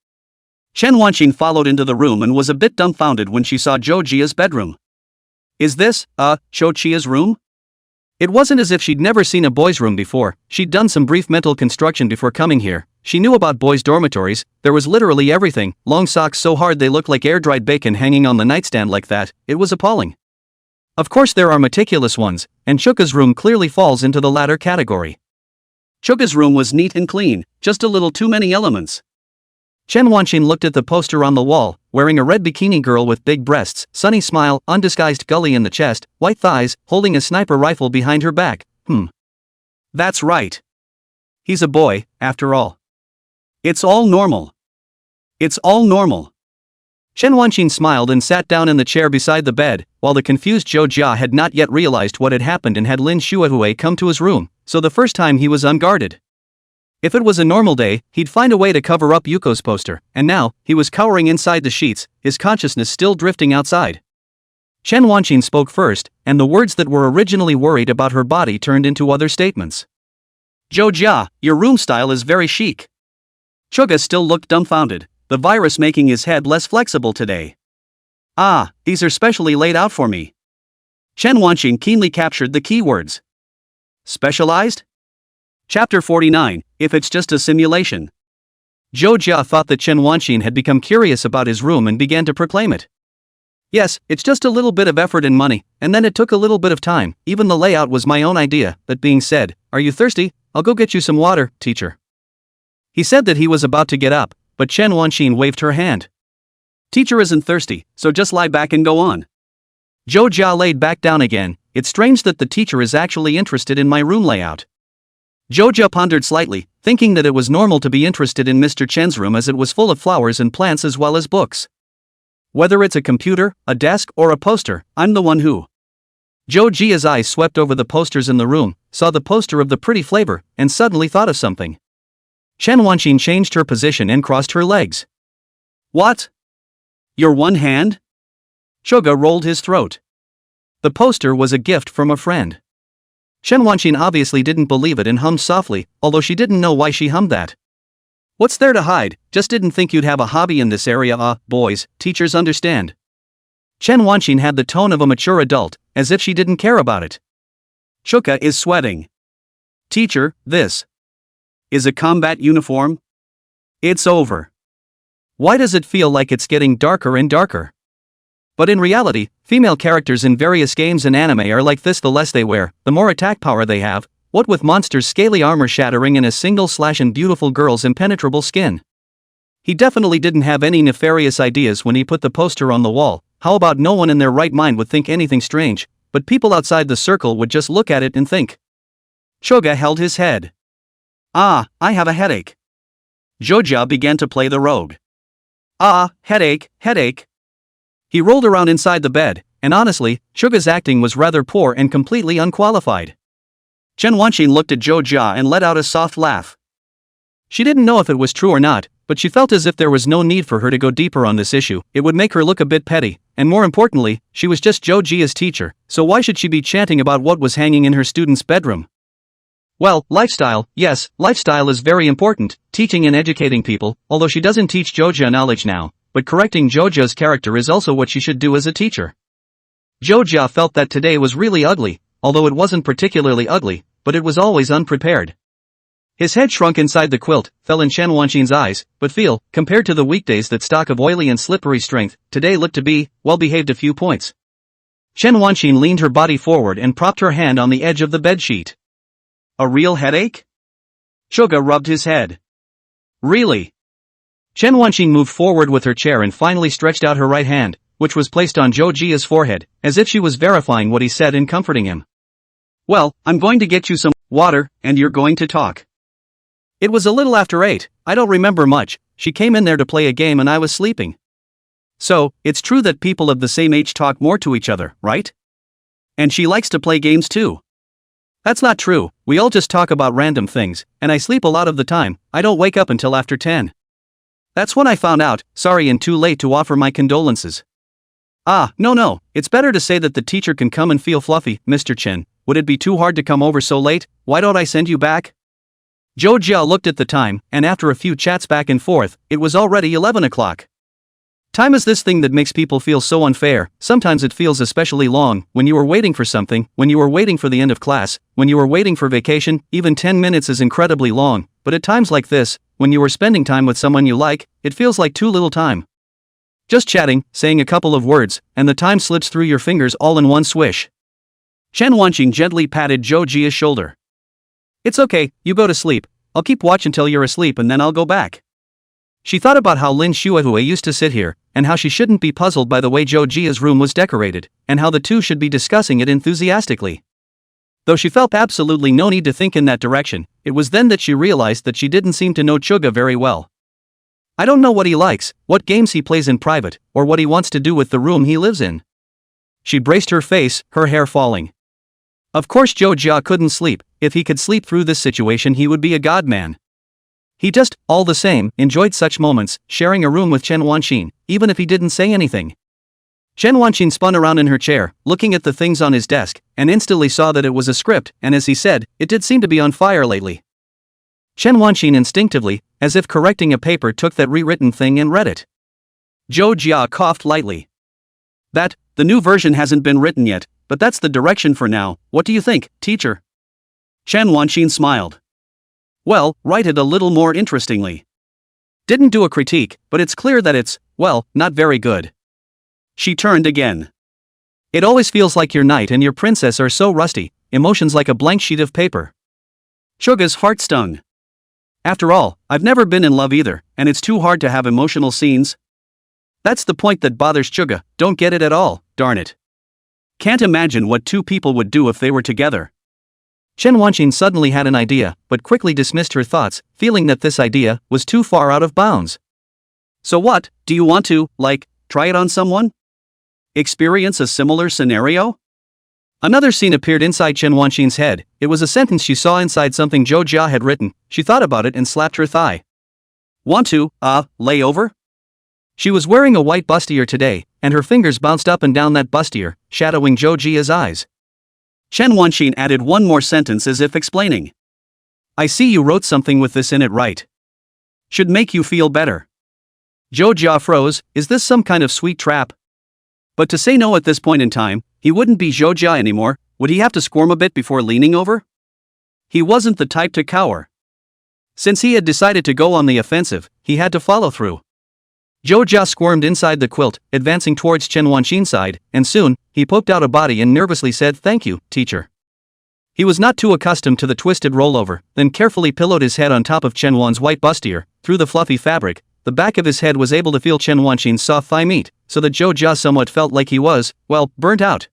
[SPEAKER 1] Chen Wanqing followed into the room and was a bit dumbfounded when she saw Zhou Jia's bedroom. Is this, Zhou Jia's room?
[SPEAKER 2] It wasn't as if she'd never seen a boys' room before. She'd done some brief mental construction before coming here. She knew about boys' dormitories. There was literally everything, long socks so hard they looked like air-dried bacon hanging on the nightstand like that, it was appalling. Of course there are meticulous ones, and Chuka's room clearly falls into the latter category.
[SPEAKER 1] Chuka's room was neat and clean, just a little too many elements.
[SPEAKER 2] Chen Wanqing looked at the poster on the wall, wearing a red bikini girl with big breasts, sunny smile, undisguised gully in the chest, white thighs, holding a sniper rifle behind her back.
[SPEAKER 1] That's right.
[SPEAKER 2] He's a boy, after all.
[SPEAKER 1] It's all normal. It's all normal.
[SPEAKER 2] Chen Wanqing smiled and sat down in the chair beside the bed, while the confused Zhou Jia had not yet realized what had happened and had Lin Xuehui come to his room, so the first time he was unguarded. If it was a normal day, he'd find a way to cover up Yuko's poster, and now, he was cowering inside the sheets, his consciousness still drifting outside. Chen Wanqing spoke first, and the words that were originally worried about her body turned into other statements.
[SPEAKER 1] Zhou Jia, your room style is very chic. Chuga still looked dumbfounded, the virus making his head less flexible today. Ah, these are specially laid out for me. Chen Wanqing keenly captured the key words. Specialized? Chapter 49, If It's Just a Simulation. Zhou Jia thought that Chen Wanxin had become curious about his room and began to proclaim it. Yes, it's just a little bit of effort and money, and then it took a little bit of time. Even the layout was my own idea. That being said, are you thirsty? I'll go get you some water, teacher. He said that he was about to get up, but Chen Wanxin waved her hand. Teacher isn't thirsty, so just lie back and go on. Zhou Jia laid back down again. It's strange that the teacher is actually interested in my room layout. Zhou Jia pondered slightly, thinking that it was normal to be interested in Mr. Chen's room as it was full of flowers and plants as well as books. Whether it's a computer, a desk, or a poster, I'm the one who. Zhou Jia's eyes swept over the posters in the room, saw the poster of the pretty flavor, and suddenly thought of something. Chen Wanxin changed her position and crossed her legs. What? Your one hand? Suga rolled his throat. The poster was a gift from a friend. Chen Wanxin obviously didn't believe it and hummed softly, although she didn't know why she hummed that. What's there to hide? Just didn't think you'd have a hobby in this area. Boys, teachers understand. Chen Wanxin had the tone of a mature adult, as if she didn't care about it. Shuka is sweating. Teacher, this is a combat uniform? It's over. Why does it feel like it's getting darker and darker? But in reality, female characters in various games and anime are like this: the less they wear, the more attack power they have, what with monsters' scaly armor shattering in a single slash and beautiful girl's impenetrable skin. He definitely didn't have any nefarious ideas when he put the poster on the wall. How about no one in their right mind would think anything strange, but people outside the circle would just look at it and think. Choga held his head. I have a headache. Zhou Jia began to play the rogue. Headache. He rolled around inside the bed, and honestly, Choga's acting was rather poor and completely unqualified. Chen Wanxin looked at Zhou Jia and let out a soft laugh. She didn't know if it was true or not, but she felt as if there was no need for her to go deeper on this issue. It would make her look a bit petty, and more importantly, she was just Zhou Jia's teacher, so why should she be chanting about what was hanging in her student's bedroom? Well, lifestyle, yes, lifestyle is very important, teaching and educating people, although she doesn't teach Zhou Jia knowledge now, but correcting Zhou Jia's character is also what she should do as a teacher. Zhou Jia felt that today was really ugly, although it wasn't particularly ugly, but it was always unprepared. His head shrunk inside the quilt, fell in Chen Wanxin's eyes, but compared to the weekdays that stock of oily and slippery strength, today looked to be, well-behaved a few points. Chen Wanxin leaned her body forward and propped her hand on the edge of the bedsheet. A real headache? Choga rubbed his head. Really? Chen Wanxin moved forward with her chair and finally stretched out her right hand, which was placed on Zhou Jia's forehead, as if she was verifying what he said and comforting him. Well, I'm going to get you some water, and you're going to talk. It was a little after 8, I don't remember much. She came in there to play a game and I was sleeping. So, it's true that people of the same age talk more to each other, right? And she likes to play games too. That's not true, we all just talk about random things, and I sleep a lot of the time. I don't wake up until after 10. That's when I found out, sorry and too late to offer my condolences. No, it's better to say that the teacher can come and feel fluffy. Mr. Chen, would it be too hard to come over so late? Why don't I send you back? Zhou Jia looked at the time, and after a few chats back and forth, it was already 11 o'clock. Time is this thing that makes people feel so unfair. Sometimes it feels especially long, when you are waiting for something, when you are waiting for the end of class, when you are waiting for vacation. Even 10 minutes is incredibly long, but at times like this, when you are spending time with someone you like, it feels like too little time. Just chatting, saying a couple of words, and the time slips through your fingers all in one swish. Chen Wanxin gently patted Zhou Jia's shoulder. It's okay, you go to sleep. I'll keep watch until you're asleep and then I'll go back. She thought about how Lin Xuehue used to sit here, and how she shouldn't be puzzled by the way Zhou Jia's room was decorated, and how the two should be discussing it enthusiastically. Though she felt absolutely no need to think in that direction, it was then that she realized that she didn't seem to know Chuga very well. I don't know what he likes, what games he plays in private, or what he wants to do with the room he lives in. She braced her face, her hair falling. Of course Zhou Jia couldn't sleep. If he could sleep through this situation he would be a godman. He just, all the same, enjoyed such moments, sharing a room with Chen Wanxin, even if he didn't say anything. Chen Wanxin spun around in her chair, looking at the things on his desk, and instantly saw that it was a script, and as he said, it did seem to be on fire lately. Chen Wanxin instinctively, as if correcting a paper, took that rewritten thing and read it. Zhou Jia coughed lightly. The new version hasn't been written yet, but that's the direction for now. What do you think, teacher? Chen Wanxin smiled. Well, write it a little more interestingly. Didn't do a critique, but it's clear that it's, well, not very good. She turned again. It always feels like your knight and your princess are so rusty, emotions like a blank sheet of paper. Chuga's heart stung. After all, I've never been in love either, and it's too hard to have emotional scenes. That's the point that bothers Chuga, don't get it at all, darn it. Can't imagine what two people would do if they were together.
[SPEAKER 2] Chen Wanqing suddenly had an idea, but quickly dismissed her thoughts, feeling that this idea was too far out of bounds.
[SPEAKER 1] So what, do you want to, try it on someone? Experience a similar scenario?
[SPEAKER 2] Another scene appeared inside Chen Wanqing's head. It was a sentence she saw inside something Zhou Jia had written. She thought about it and slapped her thigh.
[SPEAKER 1] Want to, lay over?
[SPEAKER 2] She was wearing a white bustier today, and her fingers bounced up and down that bustier, shadowing Zhou Jia's eyes.
[SPEAKER 1] Chen Wanqing added one more sentence as if explaining. I see you wrote something with this in it, right? Should make you feel better. Zhou Jia froze. Is this some kind of sweet trap? But to say no at this point in time, he wouldn't be Zhou Jia anymore. Would he have to squirm a bit before leaning over? He wasn't the type to cower. Since he had decided to go on the offensive, he had to follow through. Zhou Jia squirmed inside the quilt, advancing towards Chen Wanqing's side, and soon, he poked out a body and nervously said, "Thank you, teacher." He was not too accustomed to the twisted rollover, then carefully pillowed his head on top of Chen Wan's white bustier. Through the fluffy fabric, the back of his head was able to feel Chen Wanqing's soft thigh meat, so that Zhou Jia somewhat felt like he was, well, burnt out.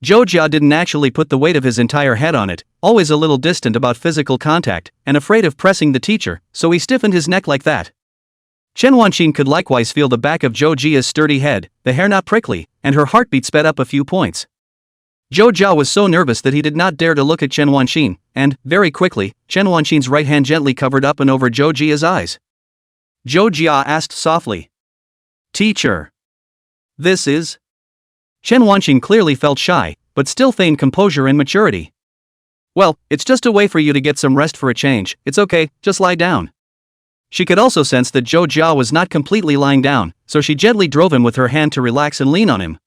[SPEAKER 1] Zhou Jia didn't actually put the weight of his entire head on it, always a little distant about physical contact, and afraid of pressing the teacher, so he stiffened his neck like that. Chen Wanqing could likewise feel the back of Zhou Jia's sturdy head, the hair not prickly, and her heartbeat sped up a few points. Zhou Jia was so nervous that he did not dare to look at Chen Wanqing, and, very quickly, Chen Wanqing's right hand gently covered up and over Zhou Jia's eyes. Zhou Jia asked softly. Teacher. This is? Chen Wanqing clearly felt shy, but still feigned composure and maturity. Well, it's just a way for you to get some rest for a change. It's okay, just lie down. She could also sense that Zhou Jia was not completely lying down, so she gently drove him with her hand to relax and lean on him.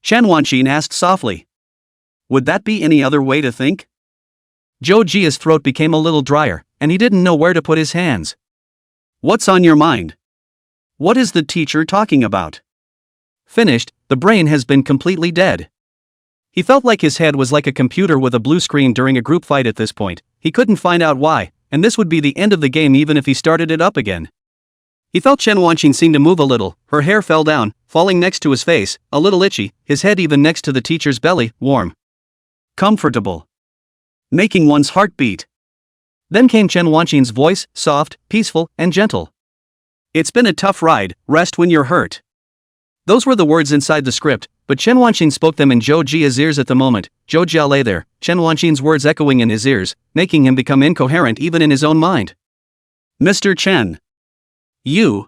[SPEAKER 1] Chen Wanqing asked softly. Would that be any other way to think? Zhou Jia's throat became a little drier, and he didn't know where to put his hands. What's on your mind? What is the teacher talking about? Finished, the brain has been completely dead. He felt like his head was like a computer with a blue screen during a group fight at this point. He couldn't find out why, and this would be the end of the game even if he started it up again. He felt Chen Wanqing seem to move a little, her hair fell down, falling next to his face, a little itchy, his head even next to the teacher's belly, warm. Comfortable. Making one's heart beat. Then came Chen Wanqing's voice, soft, peaceful, and gentle. It's been a tough ride, rest when you're hurt. Those were the words inside the script, but Chen Wanqing spoke them in Zhou Jia's ears at the moment. Zhou Jia lay there, Chen Wanqing's words echoing in his ears, making him become incoherent even in his own mind. Mr. Chen. You.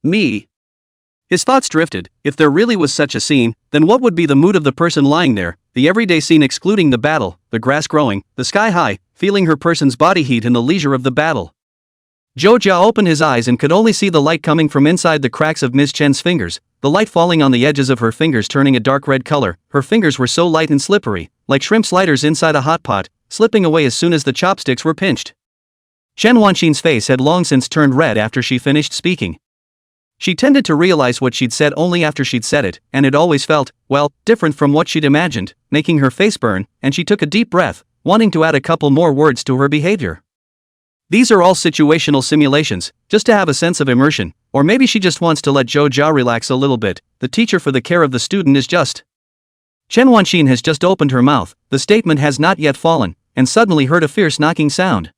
[SPEAKER 1] Me. His thoughts drifted. If there really was such a scene, then what would be the mood of the person lying there, the everyday scene excluding the battle, the grass growing, the sky high, feeling her person's body heat in the leisure of the battle. Zhou Jia opened his eyes and could only see the light coming from inside the cracks of Ms. Chen's fingers, the light falling on the edges of her fingers turning a dark red color. Her fingers were so light and slippery, like shrimp sliders inside a hot pot, slipping away as soon as the chopsticks were pinched. Chen Wanqing's face had long since turned red after she finished speaking. She tended to realize what she'd said only after she'd said it, and it always felt, well, different from what she'd imagined, making her face burn, and she took a deep breath, wanting to add a couple more words to her behavior. These are all situational simulations, just to have a sense of immersion, or maybe she just wants to let Zhou Jia relax a little bit. The teacher for the care of the student is just. Chen Wanqing has just opened her mouth, the statement has not yet fallen, and suddenly heard a fierce knocking sound.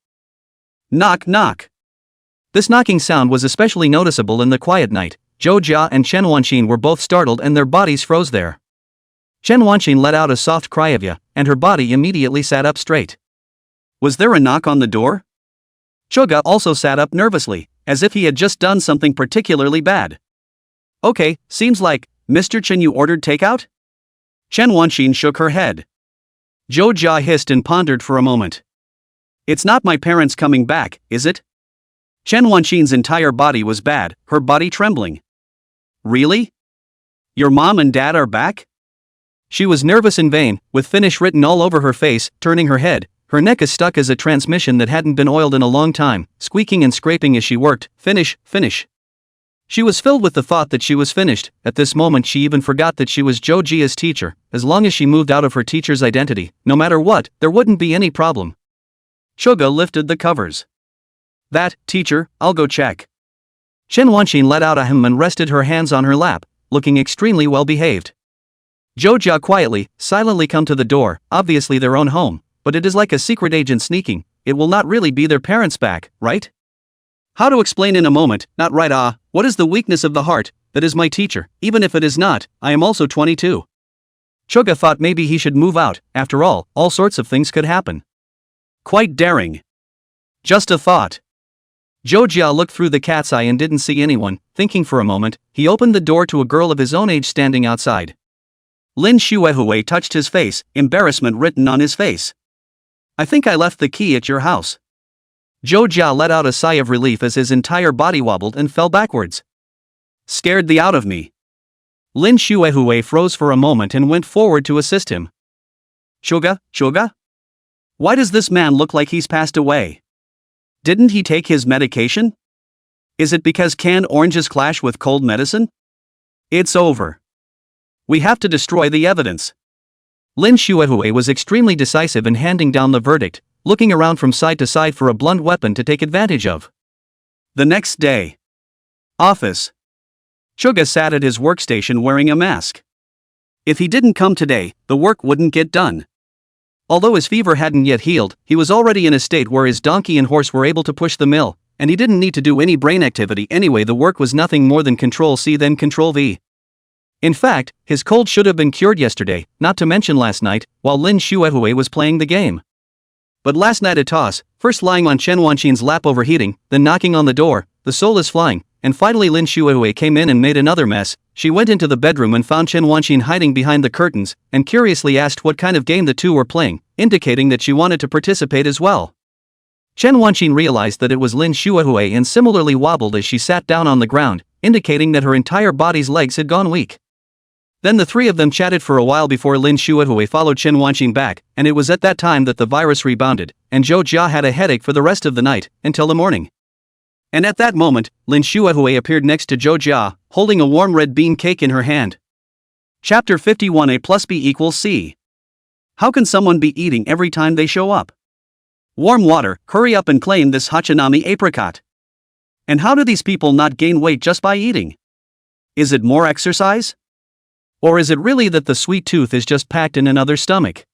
[SPEAKER 1] Knock knock. This knocking sound was especially noticeable in the quiet night. Zhou Jia and Chen Wanqing were both startled and their bodies froze there. Chen Wanqing let out a soft cry of "ya," and her body immediately sat up straight. Was there a knock on the door? Chuga also sat up nervously, as if he had just done something particularly bad. Okay, seems like, Mr. Chen, you ordered takeout? Chen Wanqing shook her head. Zhou Jia hissed and pondered for a moment. It's not my parents coming back, is it? Chen Wanqing's entire body was bad, her body trembling. Really? Your mom and dad are back? She was nervous in vain, with finish written all over her face, turning her head,
[SPEAKER 2] Her neck is stuck as a transmission that hadn't been oiled in a long time, squeaking and scraping as she worked. Finish, finish. She was filled with the thought that she was finished. At this moment she even forgot that she was Jo Jia's teacher. As long as she moved out of her teacher's identity, no matter what, there wouldn't be any problem. Suga lifted the covers. That, teacher, I'll go check. Chen Wanqin let out a hem and rested her hands on her lap, looking extremely well behaved. Jo Jia quietly, silently come to the door, obviously their own home, but it is like a secret agent sneaking. It will not really be their parents back, right? How to explain in a moment, not right. What is the weakness of the heart? That is my teacher, even if it is not, I am also 22. Suga thought maybe he should move out. After all sorts of things could happen. Quite daring. Just a thought. Jo Jia looked through the cat's eye and didn't see anyone. Thinking for a moment, he opened the door to a girl of his own age standing outside. Lin Xuehui touched his face, embarrassment written on his face. I think I left the key at your house. Jo Jia let out a sigh of relief as his entire body wobbled and fell backwards. Scared the out of me. Lin Xuehui froze for a moment and went forward to assist him. Suga? Why does this man look like he's passed away? Didn't he take his medication? Is it because canned oranges clash with cold medicine? It's over. We have to destroy the evidence. Lin Xuehui was extremely decisive in handing down the verdict, looking around from side to side for a blunt weapon to take advantage of. The next day. Office. Suga sat at his workstation wearing a mask. If he didn't come today, the work wouldn't get done. Although his fever hadn't yet healed, he was already in a state where his donkey and horse were able to push the mill, and he didn't need to do any brain activity anyway. The work was nothing more than Ctrl-C then Ctrl-V. In fact, his cold should have been cured yesterday, not to mention last night, while Lin Xuehui was playing the game. But last night at toss, first lying on Chen Wanqin's lap overheating, then knocking on the door, the soul is flying, and finally Lin Xuehui came in and made another mess. She went into the bedroom and found Chen Wanqin hiding behind the curtains, and curiously asked what kind of game the two were playing, indicating that she wanted to participate as well. Chen Wanqin realized that it was Lin Xuehui and similarly wobbled as she sat down on the ground, indicating that her entire body's legs had gone weak. Then the three of them chatted for a while before Lin Xuehui followed Chen Wanqin back, and it was at that time that the virus rebounded, and Jo Jia had a headache for the rest of the night, until the morning. And at that moment, Lin Xuehui appeared next to Jo Jia, holding a warm red bean cake in her hand. Chapter 51 A plus B equals C. How can someone be eating every time they show up? Warm water, hurry up and claim this Hachinami apricot. And how do these people not gain weight just by eating? Is it more exercise? Or is it really that the sweet tooth is just packed in another stomach?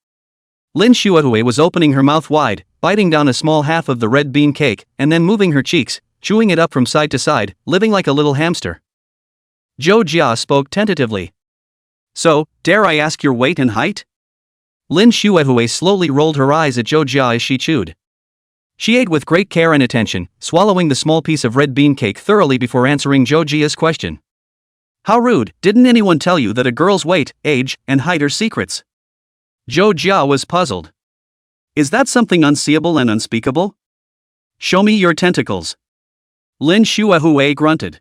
[SPEAKER 2] Lin Xuehui was opening her mouth wide, biting down a small half of the red bean cake, and then moving her cheeks, chewing it up from side to side, living like a little hamster. Jo Jia spoke tentatively. So, dare I ask your weight and height? Lin Xuehui slowly rolled her eyes at Jo Jia as she chewed. She ate with great care and attention, swallowing the small piece of red bean cake thoroughly before answering Jo Jia's question. How rude, didn't anyone tell you that a girl's weight, age, and height are secrets? Jo Jia was puzzled. Is that something unseeable and unspeakable? Show me your tentacles. Lin Xuehui grunted.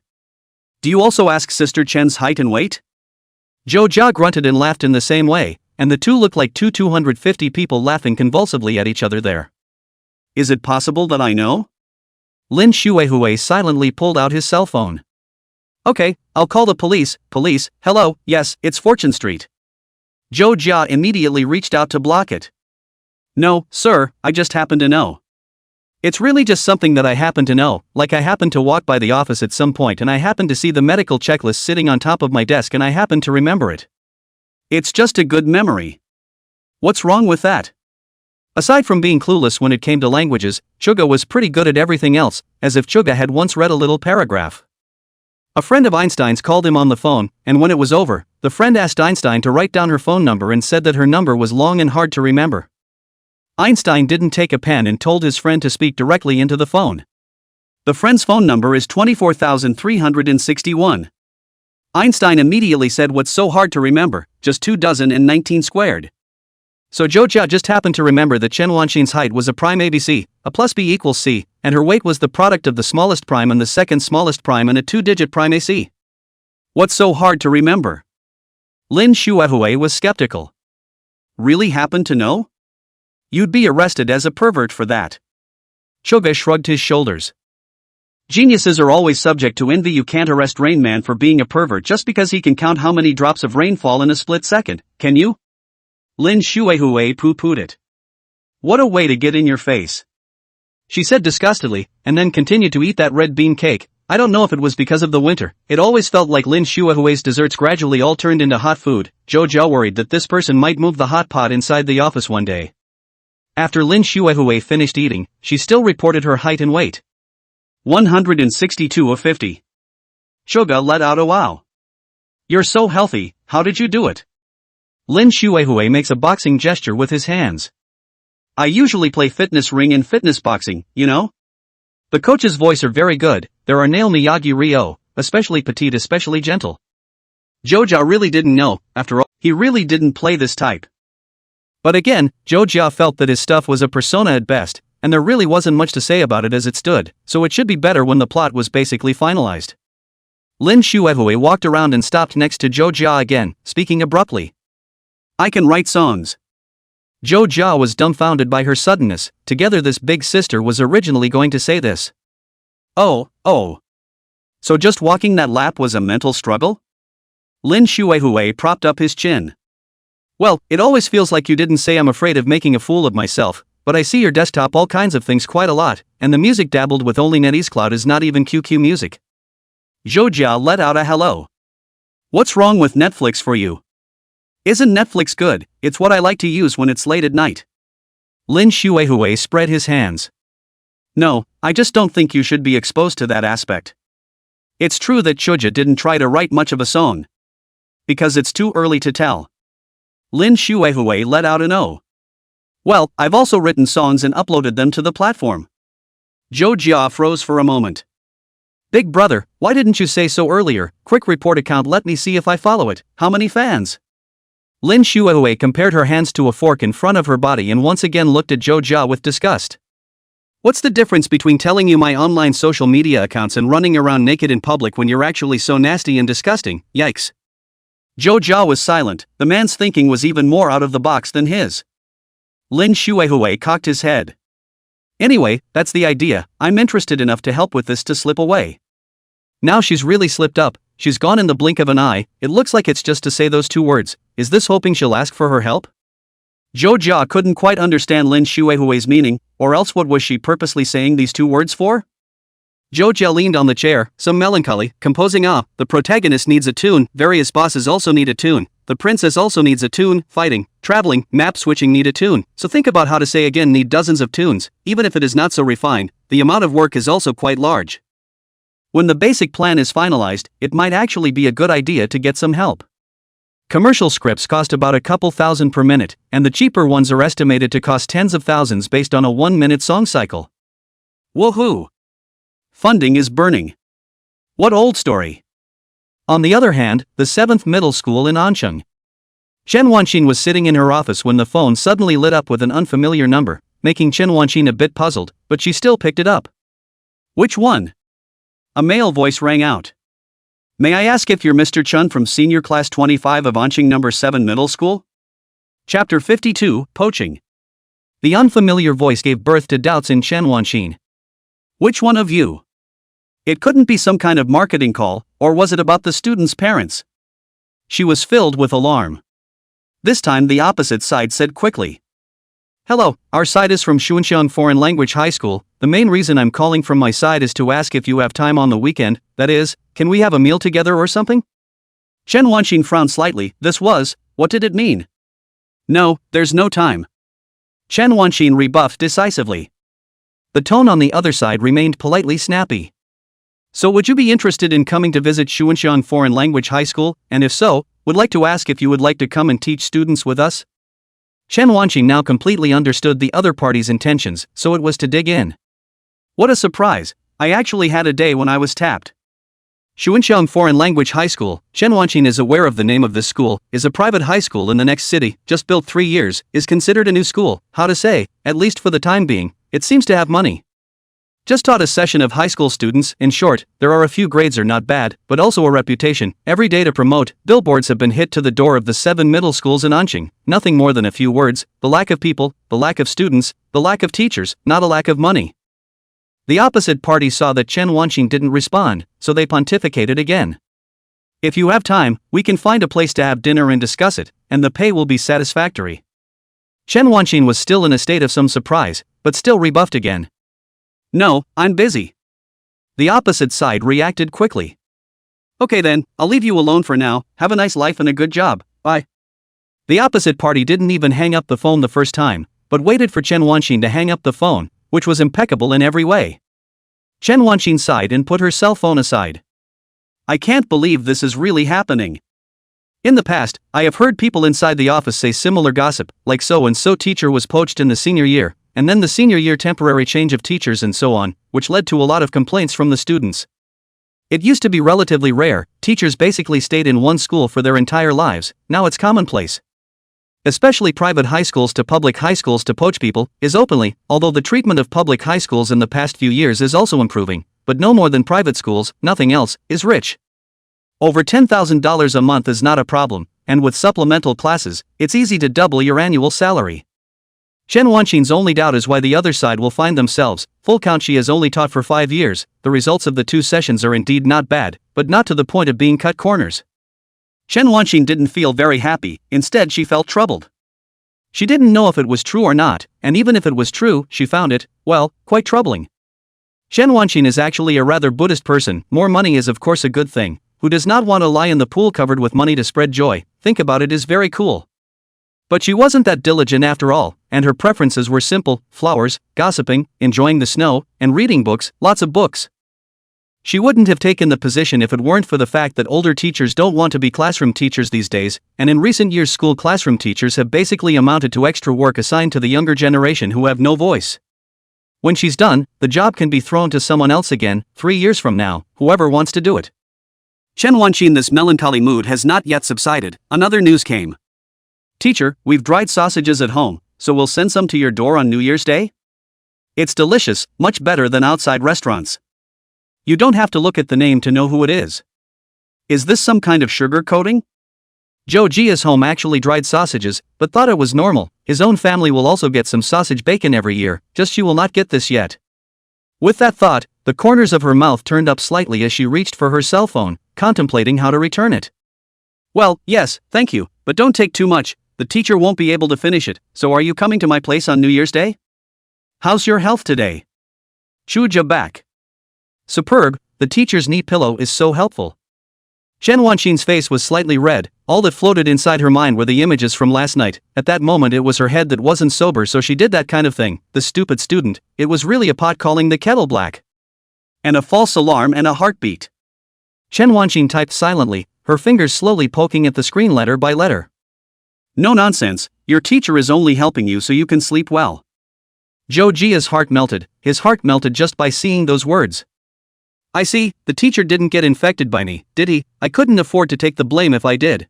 [SPEAKER 2] Do you also ask Sister Chen's height and weight? Jo Jia grunted and laughed in the same way, and the two looked like 250 people laughing convulsively at each other there. Is it possible that I know? Lin Xuehui silently pulled out his cell phone. Okay, I'll call the police. Police, hello, yes, it's Fortune Street. Jo Jia immediately reached out to block it. No, sir, I just happen to know. It's really just something that I happen to know, like I happened to walk by the office at some point and I happened to see the medical checklist sitting on top of my desk and I happened to remember it. It's just a good memory. What's wrong with that? Aside from being clueless when it came to languages, Suga was pretty good at everything else, as if Suga had once read a little paragraph. A friend of Einstein's called him on the phone, and when it was over, the friend asked Einstein to write down her phone number and said that her number was long and hard to remember. Einstein didn't take a pen and told his friend to speak directly into the phone. The friend's phone number is 24,361. Einstein immediately said, what's so hard to remember, just 219 squared. So Jo Jia just happened to remember that Chen Wanqin's height was a prime ABC, a plus B equals C, and her weight was the product of the smallest prime and the second smallest prime and a two-digit prime AC. What's so hard to remember? Lin Xuehui was skeptical. Really happened to know?
[SPEAKER 1] You'd be arrested as a pervert for that. Choga shrugged his shoulders. Geniuses are always subject to envy. You can't arrest Rain Man for being a pervert just because he can count how many drops of rain fall in a split second, can you? Lin Shuehui poo-pooed it. What a way to get in your face. She said disgustedly, and then continued to eat that red bean cake. I don't know if it was because of the winter. It always felt like Lin Shuehui's desserts gradually all turned into hot food. Jojo worried that this person might move the hot pot inside the office one day. After Lin Shuehui finished eating, she still reported her height and weight. 162 of 50. Choga let out a wow. You're so healthy, how did you do it? Lin Shuehui makes a boxing gesture with his hands. I usually play fitness ring and fitness boxing, you know? The coach's voice are very good. There are Nail Miyagi Ryo, especially petite, especially gentle. Jojo really didn't know, after all, he really didn't play this type. But again, Jojo felt that his stuff was a persona at best, and there really wasn't much to say about it as it stood, so it should be better when the plot was basically finalized. Lin Shuehui walked around and stopped next to Jojo again, speaking abruptly. I can write songs. Jojo was dumbfounded by her suddenness. Together this big sister was originally going to say this. Oh. So just walking that lap was a mental struggle? Lin Shuehui propped up his chin. Well, it always feels like you didn't say I'm afraid of making a fool of myself, but I see your desktop all kinds of things quite a lot, and the music dabbled with only NetEase Cloud is not even QQ music. Jojo let out a hello. What's wrong with Netflix for you? Isn't Netflix good? It's what I like to use when it's late at night. Lin Shuehui spread his hands. No, I just don't think you should be exposed to that aspect. It's true that Choja didn't try to write much of a song. Because it's too early to tell. Lin Shuehui let out an oh. Well, I've also written songs and uploaded them to the platform. Jojo froze for a moment. Big brother, why didn't you say so earlier? Quick report account, let me see if I follow it. How many fans? Lin Shuehui compared her hands to a fork in front of her body and once again looked at Jojo with disgust. What's the difference between telling you my online social media accounts and running around naked in public when you're actually so nasty and disgusting? Yikes. Jojo was silent. The man's thinking was even more out of the box than his. Lin Shuehui cocked his head. Anyway, that's the idea. I'm interested enough to help with this to slip away. Now she's really slipped up. She's gone in the blink of an eye. It looks like it's just to say those two words. Is this hoping she'll ask for her help? Jojo couldn't quite understand Lin Shuehui's meaning, or else what was she purposely saying these two words for? Jojo leaned on the chair, some melancholy, composing the protagonist needs a tune, various bosses also need a tune, the princess also needs a tune, fighting, traveling, map switching need a tune, so think about how to say again need dozens of tunes, even if it is not so refined, the amount of work is also quite large. When the basic plan is finalized, it might actually be a good idea to get some help. Commercial scripts cost about a couple thousand per minute, and the cheaper ones are estimated to cost tens of thousands based on a 1-minute song cycle. Woohoo! Funding is burning. What old story? On the other hand, the 7th middle school in Ancheng. Chen Wanqin was sitting in her office when the phone suddenly lit up with an unfamiliar number, making Chen Wanqin a bit puzzled, but she still picked it up. Which one? A male voice rang out. May I ask if you're Mr. Chun from Senior Class 25 of Anqing Number 7 Middle School? Chapter 52, Poaching. The unfamiliar voice gave birth to doubts in Chen Wanqin. Which one of you? It couldn't be some kind of marketing call, or was it about the students' parents? She was filled with alarm. This time the opposite side said quickly. Hello, our side is from Xuanxiang Foreign Language High School. The main reason I'm calling from my side is to ask if you have time on the weekend, that is, can we have a meal together or something? Chen Wanqin frowned slightly. What did it mean? No, there's no time. Chen Wanqin rebuffed decisively. The tone on the other side remained politely snappy. So would you be interested in coming to visit Xuanxiang Foreign Language High School, and if so, would like to ask if you would like to come and teach students with us? Chen Wanqin now completely understood the other party's intentions, so it was to dig in. What a surprise, I actually had a day when I was tapped. Xuanxiang Foreign Language High School, Chen Wanqin is aware of the name of this school, is a private high school in the next city, just built 3 years, is considered a new school, how to say, at least for the time being, it seems to have money.
[SPEAKER 2] Just taught a session of high school students. In short, there are a few grades are not bad, but also a reputation. Every day to promote, billboards have been hit to the door of the 7 middle schools in Anqing. Nothing more than a few words, the lack of people, the lack of students, the lack of teachers, not a lack of money. The opposite party saw that Chen Wanqing didn't respond, so they pontificated again. If you have time, we can find a place to have dinner and discuss it, and the pay will be satisfactory. Chen Wanqing was still in a state of some surprise, but still rebuffed again.
[SPEAKER 1] No, I'm busy.
[SPEAKER 2] The opposite side reacted quickly.
[SPEAKER 1] Okay then, I'll leave you alone for now. Have a nice life and a good job. Bye.
[SPEAKER 2] The opposite party didn't even hang up the phone the first time, but waited for Chen Wanqing to hang up the phone, which was impeccable in every way. Chen Wanqing sighed and put her cell phone aside.
[SPEAKER 1] I can't believe this is really happening.
[SPEAKER 2] In the past, I have heard people inside the office say similar gossip, like so-and-so teacher was poached in the senior year, and then the senior year temporary change of teachers and so on, which led to a lot of complaints from the students. It used to be relatively rare, teachers basically stayed in one school for their entire lives, now it's commonplace. Especially private high schools to public high schools to poach people, is openly, although the treatment of public high schools in the past few years is also improving, but no more than private schools, nothing else, is rich. Over $10,000 a month is not a problem, and with supplemental classes, it's easy to double your annual salary. Chen Wanqing's only doubt is why the other side will find themselves, full count she has only taught for 5 years, the results of the 2 sessions are indeed not bad, but not to the point of being cut corners.
[SPEAKER 1] Chen Wanqing didn't feel very happy, instead she felt troubled.
[SPEAKER 2] She didn't know if it was true or not, and even if it was true, she found it, well, quite troubling. Chen Wanqing is actually a rather Buddhist person, more money is of course a good thing, who does not want to lie in the pool covered with money to spread joy, think about it is very cool. But she wasn't that diligent after all, and her preferences were simple, flowers, gossiping, enjoying the snow, and reading books, lots of books. She wouldn't have taken the position if it weren't for the fact that older teachers don't want to be classroom teachers these days, and in recent years school classroom teachers have basically amounted to extra work assigned to the younger generation who have no voice. When she's done, the job can be thrown to someone else again, 3 years from now, whoever wants to do it.
[SPEAKER 1] Chen Wanqing, this melancholy mood has not yet subsided. Another news came. Teacher, we've dried sausages at home, so we'll send some to your door on New Year's Day? It's delicious, much better than outside restaurants. You don't have to look at the name to know who it is. Is this some kind of sugar coating? Zhou Jia's home actually dried sausages, but thought it was normal. His own family will also get some sausage bacon every year, just she will not get this yet. With that thought, the corners of her mouth turned up slightly as she reached for her cell phone, contemplating how to return it. Well, yes, thank you, but don't take too much. The teacher won't be able to finish it, so are you coming to my place on New Year's Day? How's your health today? Chuja back.
[SPEAKER 2] Superb, the teacher's knee pillow is so helpful. Chen Wanqing's face was slightly red, all that floated inside her mind were the images from last night. At that moment it was her head that wasn't sober, so she did that kind of thing, the stupid student, it was really a pot calling the kettle black.
[SPEAKER 1] And a false alarm and a heartbeat.
[SPEAKER 2] Chen Wanqing typed silently, her fingers slowly poking at the screen letter by letter.
[SPEAKER 1] No nonsense, your teacher is only helping you so you can sleep well.
[SPEAKER 2] Zhou Jia's heart melted, his heart melted just by seeing those words.
[SPEAKER 1] I see, the teacher didn't get infected by me, did he? I couldn't afford to take the blame if I did.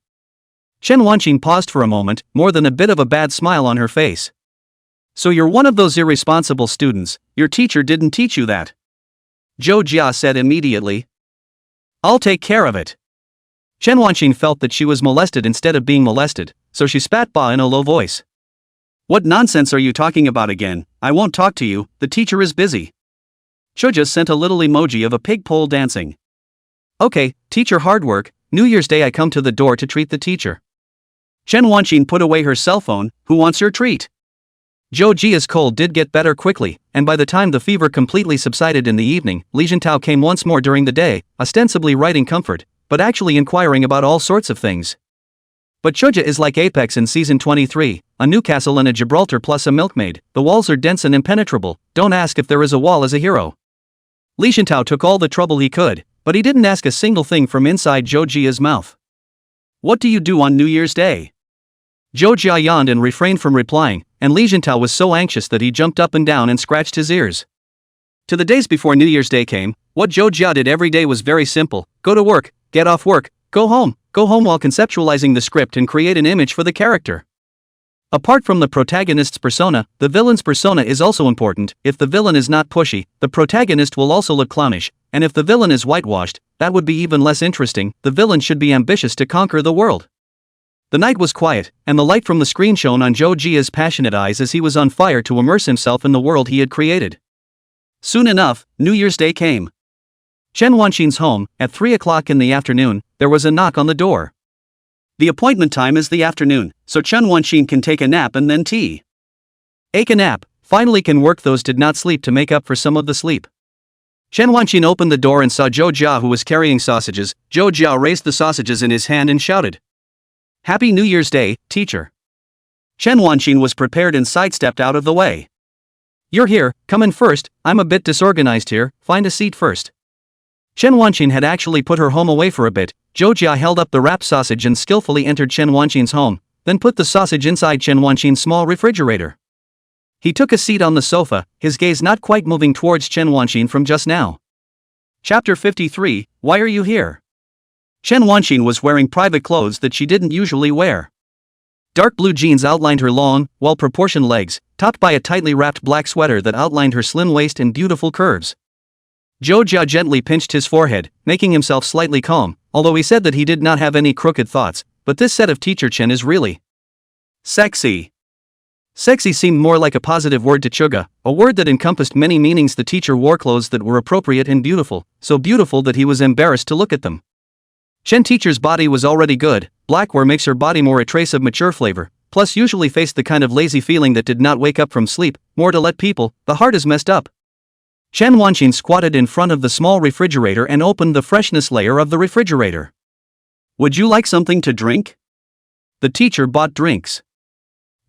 [SPEAKER 2] Chen Wanqing paused for a moment, more than a bit of a bad smile on her face.
[SPEAKER 1] So you're one of those irresponsible students, your teacher didn't teach you that. Zhou Jia said immediately. I'll take care of it.
[SPEAKER 2] Chen Wanqing felt that she was molested instead of being molested, so she spat ba in a low voice.
[SPEAKER 1] What nonsense are you talking about again? I won't talk to you, the teacher is busy. Chuja sent a little emoji of a pig pole dancing.
[SPEAKER 2] Okay, teacher hard work, New Year's Day I come to the door to treat the teacher.
[SPEAKER 1] Chen Wanqing put away her cell phone, who wants your treat?
[SPEAKER 2] Zhou Jia's cold did get better quickly, and by the time the fever completely subsided in the evening, Li Jintao came once more during the day, ostensibly writing comfort, but actually inquiring about all sorts of things. But Chuja is like Apex in season 23, a Newcastle and a Gibraltar plus a milkmaid, the walls are dense and impenetrable, don't ask if there is a wall as a hero. Li Jintao took all the trouble he could, but he didn't ask a single thing from inside Zhou Jia's mouth.
[SPEAKER 1] What do you do on New Year's Day?
[SPEAKER 2] Zhou Jia yawned and refrained from replying, and Li Jintao was so anxious that he jumped up and down and scratched his ears.
[SPEAKER 1] To the days before New Year's Day came, what Zhou Jia did every day was very simple, go to work, get off work, go home while conceptualizing the script and create an image for the character.
[SPEAKER 2] Apart from the protagonist's persona, the villain's persona is also important. If the villain is not pushy, the protagonist will also look clownish, and if the villain is whitewashed, that would be even less interesting. The villain should be ambitious to conquer the world. The night was quiet, and the light from the screen shone on Joe Jia's passionate eyes as he was on fire to immerse himself in the world he had created. Soon enough, New Year's Day came. Chen Wanxin's home. At 3 o'clock in the afternoon, there was a knock on the door.
[SPEAKER 1] The appointment time is the afternoon, so Chen Wanxin can take a nap and then tea.
[SPEAKER 2] A nap, finally can work. Those did not sleep to make up for some of the sleep. Chen Wanxin opened the door and saw Zhou Jia, who was carrying sausages. Zhou Jia raised the sausages in his hand and shouted, "Happy New Year's Day, teacher."
[SPEAKER 1] Chen Wanxin was prepared and sidestepped out of the way.
[SPEAKER 2] "You're here, come in first. I'm a bit disorganized here, find a seat first." Chen Wanxin had actually put her home away for a bit. Zhou Jia held up the wrapped sausage and skillfully entered Chen Wanxin's home, then put the sausage inside Chen Wanxin's small refrigerator. He took a seat on the sofa, his gaze not quite moving towards Chen Wanxin from just now.
[SPEAKER 1] Chapter 53, Why Are You Here? Chen Wanxin was wearing private clothes that she didn't usually wear.
[SPEAKER 2] Dark blue jeans outlined her long, well-proportioned legs, topped by a tightly wrapped black sweater that outlined her slim waist and beautiful curves. Zhou Jia gently pinched his forehead, making himself slightly calm, although he said that he did not have any crooked thoughts, but this set of teacher Chen is really
[SPEAKER 1] sexy.
[SPEAKER 2] Sexy seemed more like a positive word to Chuga, a word that encompassed many meanings. The teacher wore clothes that were appropriate and beautiful, so beautiful that he was embarrassed to look at them. Chen teacher's body was already good. Black wear makes her body more a trace of mature flavor, plus usually faced the kind of lazy feeling that did not wake up from sleep, more to let people, the heart is messed up. Chen Wanxin squatted in front of the small refrigerator and opened the freshness layer of the refrigerator.
[SPEAKER 1] "Would you like something to drink?"
[SPEAKER 2] The teacher bought drinks.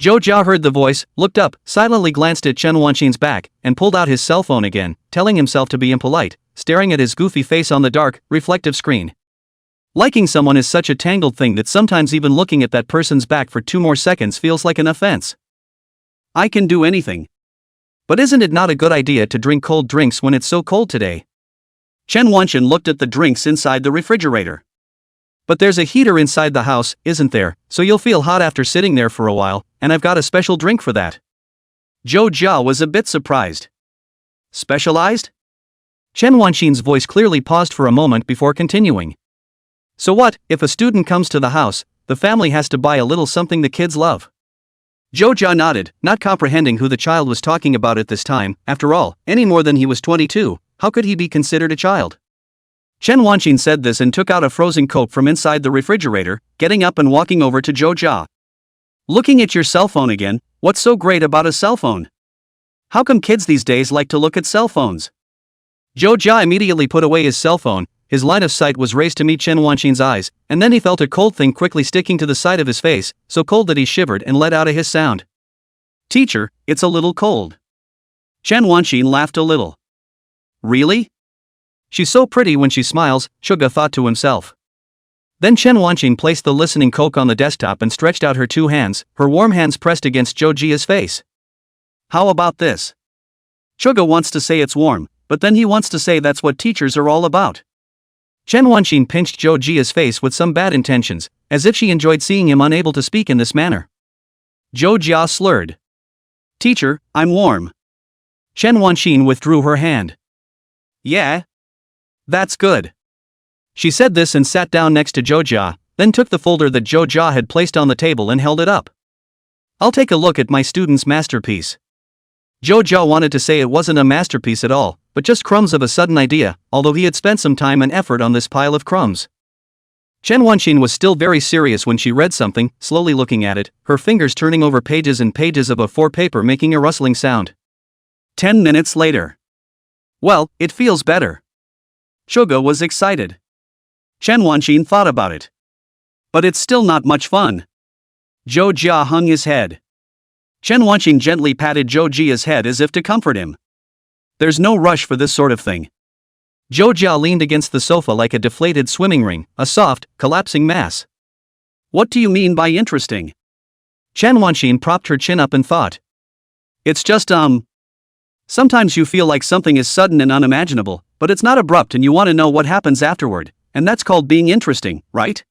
[SPEAKER 2] Zhou Jia heard the voice, looked up, silently glanced at Chen Wanxin's back, and pulled out his cell phone again, telling himself to be impolite, staring at his goofy face on the dark, reflective screen. Liking someone is such a tangled thing that sometimes even looking at that person's back for 2 more seconds feels like an offense.
[SPEAKER 1] "I can do anything."
[SPEAKER 2] But isn't it not a good idea to drink cold drinks when it's so cold today?
[SPEAKER 1] Chen Wanxin looked at the drinks inside the refrigerator.
[SPEAKER 2] But there's a heater inside the house, isn't there, so you'll feel hot after sitting there for a while, and I've got a special drink for that.
[SPEAKER 1] Zhou Jia was a bit surprised. "Specialized?"
[SPEAKER 2] Chen Wanxin's voice clearly paused for a moment before continuing. "So what, if a student comes to the house, the family has to buy a little something the kids love?"
[SPEAKER 1] Zhou Jia nodded, not comprehending who the child was talking about at this time. After all, any more than he was 22, how could he be considered a child? Chen Wanxin said this and took out a frozen Coke from inside the refrigerator, getting up and walking over to Zhou Jia. "Looking at your cell phone again, what's so great about a cell phone? How come kids these days like to look at cell phones?"
[SPEAKER 2] Zhou Jia immediately put away his cell phone. His line of sight was raised to meet Chen Wanxin's eyes, and then he felt a cold thing quickly sticking to the side of his face, so cold that he shivered and let out a hiss sound.
[SPEAKER 1] "Teacher, it's a little cold." Chen Wanxin laughed a little. "Really?
[SPEAKER 2] She's so pretty when she smiles," Chuga thought to himself. Then Chen Wanxin placed the listening Coke on the desktop and stretched out her 2 hands, her warm hands pressed against Zhou Jia's face.
[SPEAKER 1] "How about this? Chuga wants to say it's warm, but then he wants to say that's what teachers are all about."
[SPEAKER 2] Chen Wanxin pinched Zhou Jia's face with some bad intentions, as if she enjoyed seeing him unable to speak in this manner.
[SPEAKER 1] Zhou Jia slurred. "Teacher, I'm warm."
[SPEAKER 2] Chen Wanxin withdrew her hand.
[SPEAKER 1] "Yeah? That's good."
[SPEAKER 2] She said this and sat down next to Zhou Jia, then took the folder that Zhou Jia had placed on the table and held it up. "I'll take a look at my student's masterpiece." Zhou Jia wanted to say it wasn't a masterpiece at all, but just crumbs of a sudden idea, although he had spent some time and effort on this pile of crumbs. Chen Wanxin was still very serious when she read something, slowly looking at it, her fingers turning over pages and pages of A4 paper making a rustling sound.
[SPEAKER 1] 10 minutes later. "Well, it feels better." Chuga was excited. Chen Wanxin thought about it. "But it's still not much fun." Zhou Jia hung his head. Chen Wanxin gently patted Zhou Jia's head as if to comfort him. "There's no rush for this sort of thing."
[SPEAKER 2] Zhou Jia leaned against the sofa like a deflated swimming ring, a soft, collapsing mass.
[SPEAKER 1] "What do you mean by interesting?"
[SPEAKER 2] Chen Wanxin propped her chin up and thought.
[SPEAKER 1] "It's just, sometimes you feel like something is sudden and unimaginable, but it's not abrupt and you want to know what happens afterward, and that's called being interesting, right?"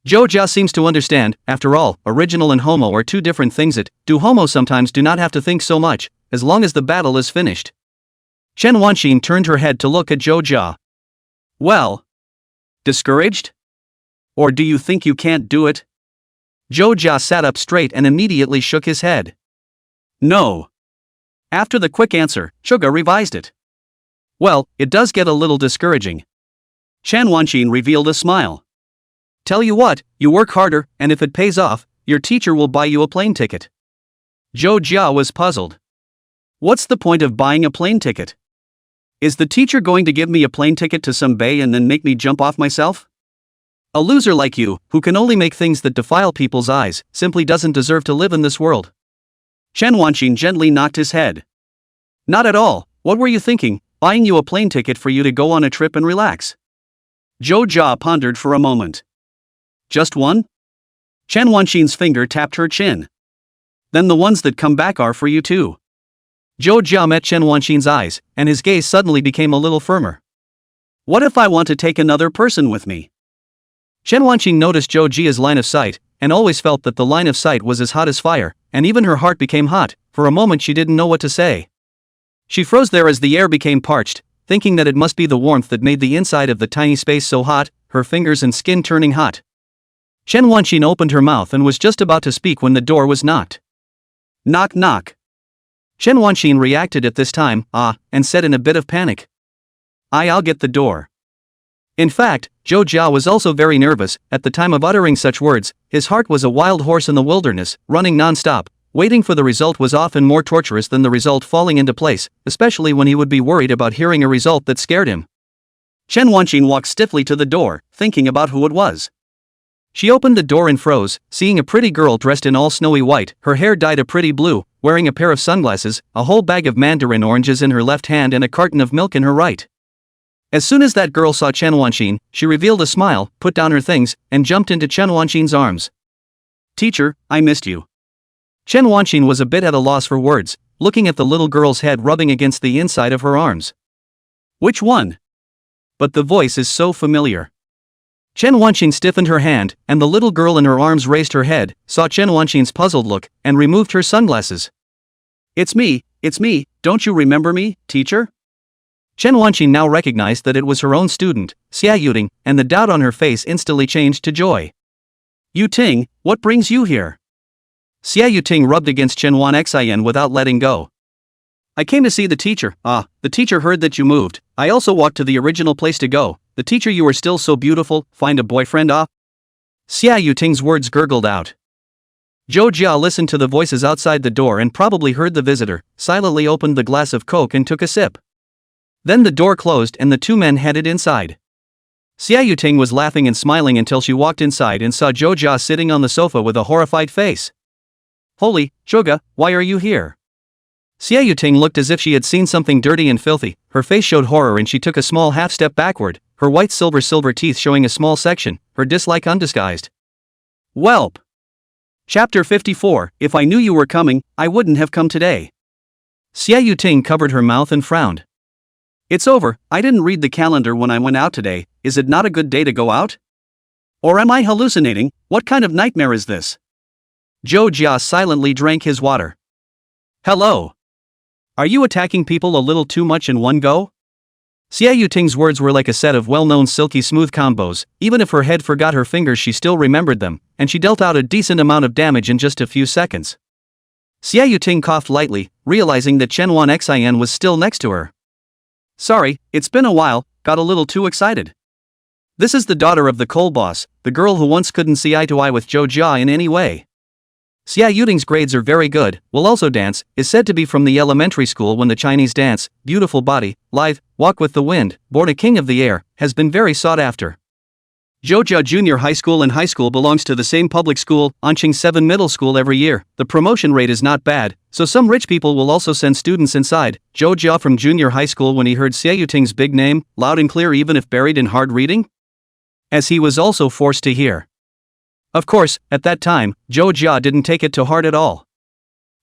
[SPEAKER 2] Zhou Jia seems to understand. After all, original and homo are two different things. Homo sometimes do not have to think so much, as long as the battle is finished. Chen Wanqin turned her head to look at Zhou Jia. Well, discouraged? Or do you think you can't do it? Zhou Jia sat up straight and immediately shook his head. No. After the quick answer, Suga revised it. Well, it does get a little discouraging. Chen Wanqin revealed a smile. Tell you what, you work harder, and if it pays off, your teacher will buy you a plane ticket. Zhou Jia was puzzled. What's the point of buying a plane ticket? Is the teacher going to give me a plane ticket to some bay and then make me jump off myself? A loser like you, who can only make things that defile people's eyes, simply doesn't deserve to live in this world. Chen Wanqin gently knocked his head. Not at all. What were you thinking, buying you a plane ticket for you to go on a trip and relax? Zhou Jia pondered for a moment. Just one? Chen Wanqin's finger tapped her chin. Then the ones that come back are for you too. Zhou Jia met Chen Wanqin's eyes, and his gaze suddenly became a little firmer. What if I want to take another person with me? Chen Wanqin noticed Zhou Jia's line of sight, and always felt that the line of sight was as hot as fire, and even her heart became hot. For a moment she didn't know what to say. She froze there as the air became parched, thinking that it must be the warmth that made the inside of the tiny space so hot, her fingers and skin turning hot. Chen Wanqin opened her mouth and was just about to speak when the door was knocked. Knock knock. Chen Wanqin reacted at this time, and said in a bit of panic. I'll get the door. In fact, Zhou Jia was also very nervous. At the time of uttering such words, his heart was a wild horse in the wilderness, running non-stop. Waiting for the result was often more torturous than the result falling into place, especially when he would be worried about hearing a result that scared him. Chen Wanqin walked stiffly to the door, thinking about who it was. She opened the door and froze, seeing a pretty girl dressed in all snowy white, her hair dyed a pretty blue, wearing a pair of sunglasses, a whole bag of mandarin oranges in her left hand and a carton of milk in her right. As soon as that girl saw Chen Wanqin, she revealed a smile, put down her things, and jumped into Chen Wanqin's arms. Teacher, I missed you. Chen Wanqin was a bit at a loss for words, looking at the little girl's head rubbing against the inside of her arms. Which one? But the voice is so familiar. Chen Wanqin stiffened her hand, and the little girl in her arms raised her head, saw Chen Wanqin's puzzled look, and removed her sunglasses. It's me, don't you remember me, teacher? Chen Wanqin now recognized that it was her own student, Xia Yuting, and the doubt on her face instantly changed to joy. Yu Ting, what brings you here? Xia Yuting rubbed against Chen Wanqin without letting go. I came to see the teacher. The teacher heard that you moved. I also walked to the original place to go. The teacher, you are still so beautiful, find a boyfriend. Xia Yuting's words gurgled out. Zhou Jia listened to the voices outside the door and probably heard the visitor, silently opened the glass of Coke and took a sip. Then the door closed and the two men headed inside. Xia Yuting was laughing and smiling until she walked inside and saw Zhou Jia sitting on the sofa with a horrified face. Holy, Suga, why are you here? Xia Yuting looked as if she had seen something dirty and filthy. Her face showed horror and she took a small half-step backward, her white silver teeth showing a small section, her dislike undisguised. Welp. Chapter 54, If I knew you were coming, I wouldn't have come today. Xia Yuting covered her mouth and frowned. It's over, I didn't read the calendar when I went out today. Is it not a good day to go out? Or am I hallucinating? What kind of nightmare is this? Zhou Jia silently drank his water. Hello. Are you attacking people a little too much in one go? Xia Yuting's words were like a set of well-known silky smooth combos. Even if her head forgot her fingers, she still remembered them, and she dealt out a decent amount of damage in just a few seconds. Xia Yuting coughed lightly, realizing that Chen Wanqin was still next to her. Sorry, it's been a while, got a little too excited. This is the daughter of the coal boss, the girl who once couldn't see eye to eye with Zhou Jia in any way. Xia Yuting's grades are very good, will also dance, is said to be from the elementary school when the Chinese dance, beautiful body, lithe, walk with the wind, born a king of the air, has been very sought after. Zhou Jia Junior High School and High School belongs to the same public school, Anqing 7 Middle School every year. The promotion rate is not bad, so some rich people will also send students inside. Zhou Jia from Junior High School when he heard Xia Yuting's big name, loud and clear even if buried in hard reading? As he was also forced to hear. Of course, at that time, Zhou Jia didn't take it to heart at all.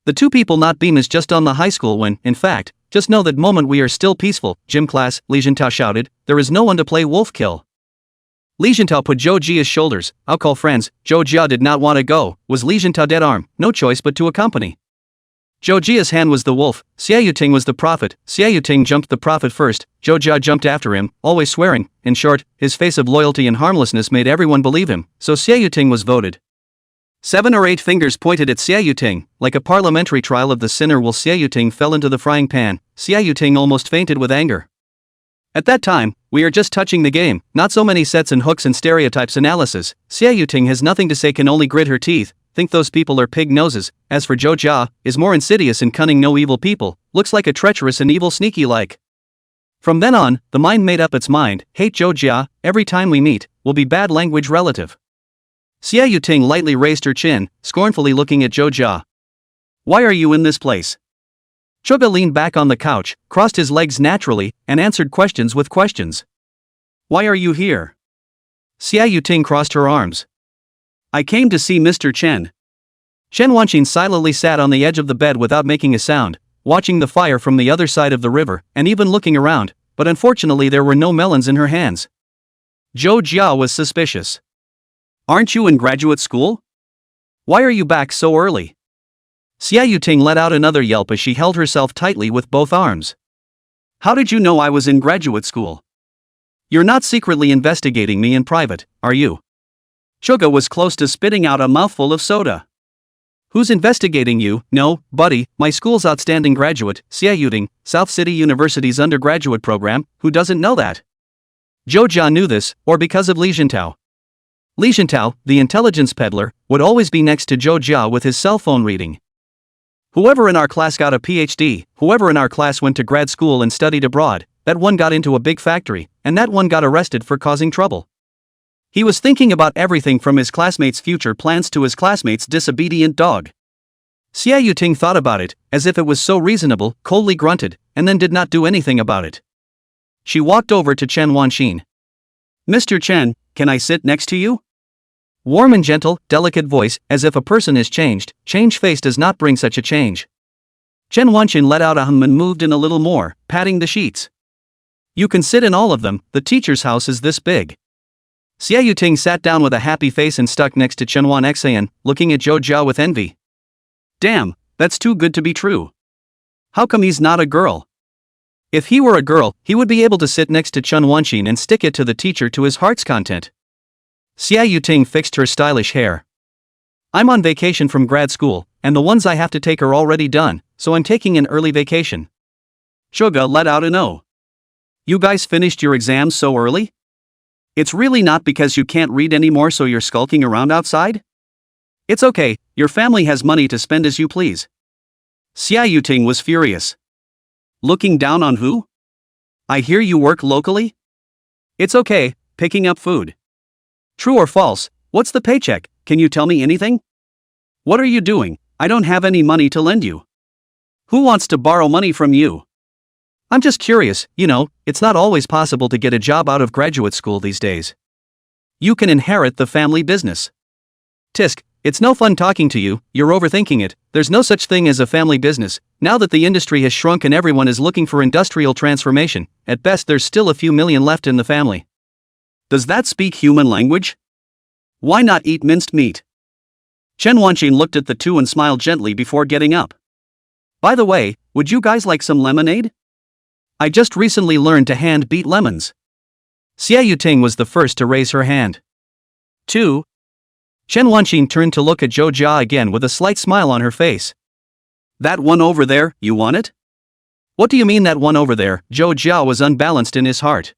[SPEAKER 2] The two people not beam is just on the high school when, in fact, just know that moment we are still peaceful. Gym class, Li Jintao shouted, there is no one to play wolf kill. Li Jintao put Zhou Jia's shoulders. I'll call friends. Zhou Jia did not want to go. Was Li Jintao dead arm? No choice but to accompany. Zhou Jia's hand was the wolf. Xia Yuting was the prophet. Xia Yuting jumped the prophet first. Zhou Jia jumped after him, always swearing. In short, his face of loyalty and harmlessness made everyone believe him. So Xia Yuting was voted. 7 or 8 fingers pointed at Xia Yuting, like a parliamentary trial of the sinner while Xia Yuting fell into the frying pan. Xia Yuting almost fainted with anger. At that time, we are just touching the game, not so many sets and hooks and stereotypes analysis. Xia Yuting has nothing to say, can only grit her teeth. Think those people are pig noses. As for Zhou Jia, is more insidious and cunning, no evil people. Looks like a treacherous and evil sneaky like. From then on, the mind made up its mind. Hate Zhou Jia, every time we meet, will be bad language relative. Xia Yuting lightly raised her chin, scornfully looking at Zhou Jia. Why are you in this place? Zhuge leaned back on the couch, crossed his legs naturally, and answered questions with questions. Why are you here? Xia Yuting crossed her arms. I came to see Mr. Chen. Chen Wanqing silently sat on the edge of the bed without making a sound, watching the fire from the other side of the river, and even looking around, but unfortunately there were no melons in her hands. Zhou Jia was suspicious. Aren't you in graduate school? Why are you back so early? Xia Yuting let out another yelp as she held herself tightly with both arms. How did you know I was in graduate school? You're not secretly investigating me in private, are you? Zhuge was close to spitting out a mouthful of soda. Who's investigating you? No, buddy, my school's outstanding graduate, Xia Yuting, South City University's undergraduate program. Who doesn't know that? Zhou Jia knew this, or because of Li Jintao. Li Jintao, the intelligence peddler, would always be next to Zhou Jia with his cell phone reading. Whoever in our class got a PhD, whoever in our class went to grad school and studied abroad, that one got into a big factory, and that one got arrested for causing trouble. He was thinking about everything from his classmates' future plans to his classmates' disobedient dog. Xia Yuting thought about it, as if it was so reasonable, coldly grunted, and then did not do anything about it. She walked over to Chen Wanqing. Mr. Chen, can I sit next to you? Warm and gentle, delicate voice, as if a person is changed. Change face does not bring such a change. Chen Wanqing let out a hum and moved in a little more, patting the sheets. You can sit in all of them, the teacher's house is this big. Xia Yuting sat down with a happy face and stuck next to Chen Wanxian, looking at Zhou Jia with envy. Damn, that's too good to be true. How come he's not a girl? If he were a girl, he would be able to sit next to Chen Wanqing and stick it to the teacher to his heart's content. Xia Yuting fixed her stylish hair. I'm on vacation from grad school, and the ones I have to take are already done, so I'm taking an early vacation. Zhuge let out an O. You guys finished your exams so early? It's really not because you can't read anymore so you're skulking around outside? It's okay, your family has money to spend as you please. Xia Yuting was furious. Looking down on who? I hear you work locally? It's okay, picking up food. True or false, what's the paycheck? Can you tell me anything? What are you doing? I don't have any money to lend you. Who wants to borrow money from you? I'm just curious, it's not always possible to get a job out of graduate school these days. You can inherit the family business. Tisk, it's no fun talking to you, you're overthinking it. There's no such thing as a family business. Now that the industry has shrunk and everyone is looking for industrial transformation, at best there's still a few million left in the family. Does that speak human language? Why not eat minced meat? Chen Wanqing looked at the two and smiled gently before getting up. By the way, would you guys like some lemonade? I just recently learned to hand beat lemons. Xia Yuting was the first to raise her hand. 2. Chen Wanqing turned to look at Zhou Jia again with a slight smile on her face. That one over there, you want it? What do you mean that one over there? Zhou Jia was unbalanced in his heart.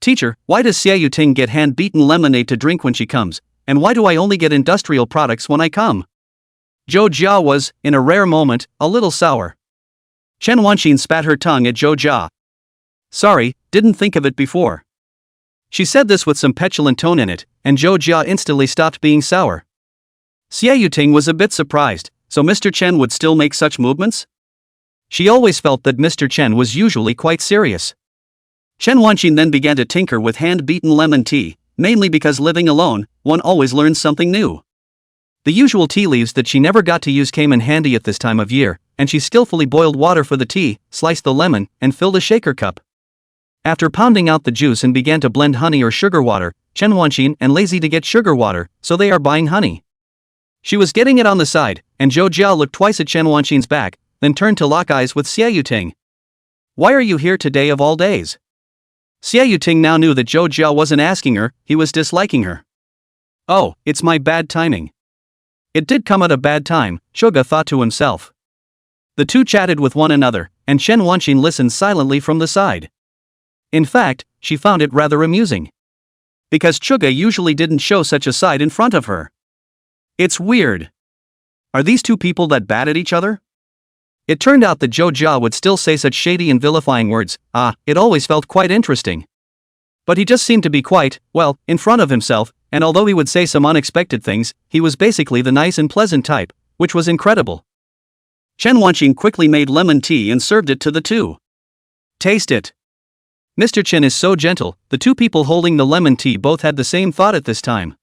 [SPEAKER 2] Teacher, why does Xia Yuting get hand-beaten lemonade to drink when she comes, and why do I only get industrial products when I come? Zhou Jia was, in a rare moment, a little sour. Chen Wanqing spat her tongue at Zhou Jia. Sorry, didn't think of it before. She said this with some petulant tone in it, and Zhou Jia instantly stopped being sour. Xia Yuting was a bit surprised, so Mr. Chen would still make such movements? She always felt that Mr. Chen was usually quite serious. Chen Wanqing then began to tinker with hand-beaten lemon tea, mainly because living alone, one always learns something new. The usual tea leaves that she never got to use came in handy at this time of year, and she skillfully boiled water for the tea, sliced the lemon, and filled a shaker cup. After pounding out the juice and began to blend honey or sugar water, Chen Wanqin and lazy to get sugar water, so they are buying honey. She was getting it on the side, and Zhou Jia looked twice at Chen Wanqin's back, then turned to lock eyes with Xie Yuting. Why are you here today of all days? Xie Yuting now knew that Zhou Jia wasn't asking her, he was disliking her. Oh, it's my bad timing. It did come at a bad time, Suga thought to himself. The two chatted with one another, and Chen Wanqin listened silently from the side. In fact, she found it rather amusing. Because Suga usually didn't show such a side in front of her. It's weird. Are these two people that bad at each other? It turned out that Zhou Jia would still say such shady and vilifying words. It always felt quite interesting. But he just seemed to be quite, well, in front of himself, and although he would say some unexpected things, he was basically the nice and pleasant type, which was incredible. Chen Wanqin quickly made lemon tea and served it to the two. Taste it. Mr. Chen is so gentle. The two people holding the lemon tea both had the same thought at this time.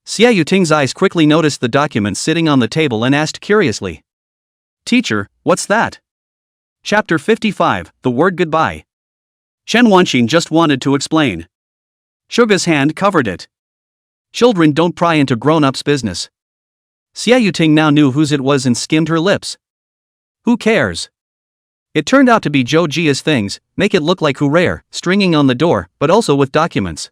[SPEAKER 2] Xie Yuting's eyes quickly noticed the documents sitting on the table and asked curiously. Teacher, what's that? Chapter 55, The Word Goodbye. Chen Wanqin just wanted to explain. Suga's hand covered it. Children don't pry into grown-ups' business. Xie Yuting now knew whose it was and skimmed her lips. Who cares? It turned out to be Zhou Jia's things, make it look like hooray, stringing on the door, but also with documents.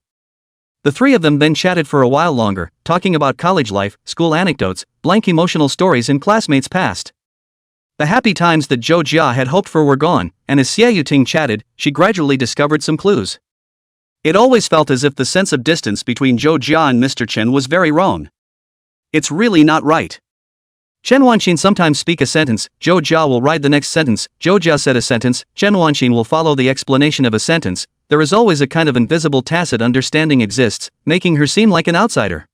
[SPEAKER 2] The three of them then chatted for a while longer, talking about college life, school anecdotes, blank emotional stories and classmates' past. The happy times that Zhou Jia had hoped for were gone, and as Xie Yuting chatted, she gradually discovered some clues. It always felt as if the sense of distance between Zhou Jia and Mr. Chen was very wrong. It's really not right. Chen Wanqin sometimes speak a sentence, Zhou Jia will write the next sentence, Zhou Jia said a sentence, Chen Wanqin will follow the explanation of a sentence. There is always a kind of invisible tacit understanding exists, making her seem like an outsider.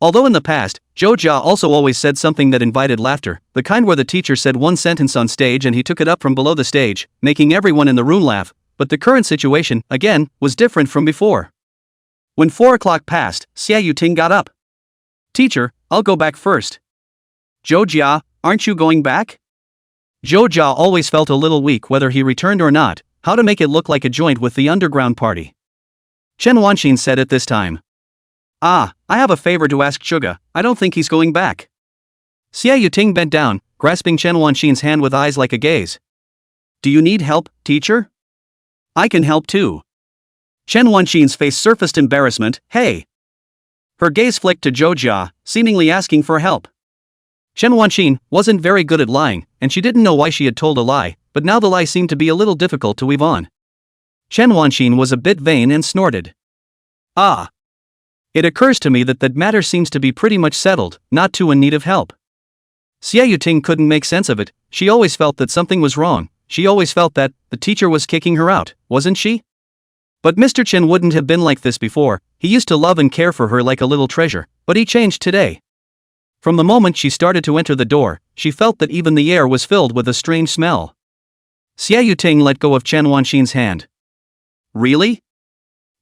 [SPEAKER 2] Although in the past, Zhou Jia also always said something that invited laughter, the kind where the teacher said one sentence on stage and he took it up from below the stage, making everyone in the room laugh, but the current situation, again, was different from before. When 4 o'clock passed, Xie Yuting got up. Teacher, I'll go back first. Zhou Jia, aren't you going back? Zhou Jia always felt a little weak whether he returned or not, how to make it look like a joint with the underground party. Chen Wanqin said at this time. I have a favor to ask Suga, I don't think he's going back. Xie Yuting bent down, grasping Chen Wanqin's hand with eyes like a gaze. Do you need help, teacher? I can help too. Chen Wanqin's face surfaced embarrassment, hey. Her gaze flicked to Zhou Jia, seemingly asking for help. Chen Wanqin wasn't very good at lying, and she didn't know why she had told a lie, but now the lie seemed to be a little difficult to weave on. Chen Wanqin was a bit vain and snorted. It occurs to me that matter seems to be pretty much settled, not too in need of help. Xie Yuting couldn't make sense of it, she always felt that something was wrong, she always felt that the teacher was kicking her out, wasn't she? But Mr. Chen wouldn't have been like this before, he used to love and care for her like a little treasure, but he changed today. From the moment she started to enter the door, she felt that even the air was filled with a strange smell. Xie Yuting let go of Chen Wanqin's hand. Really?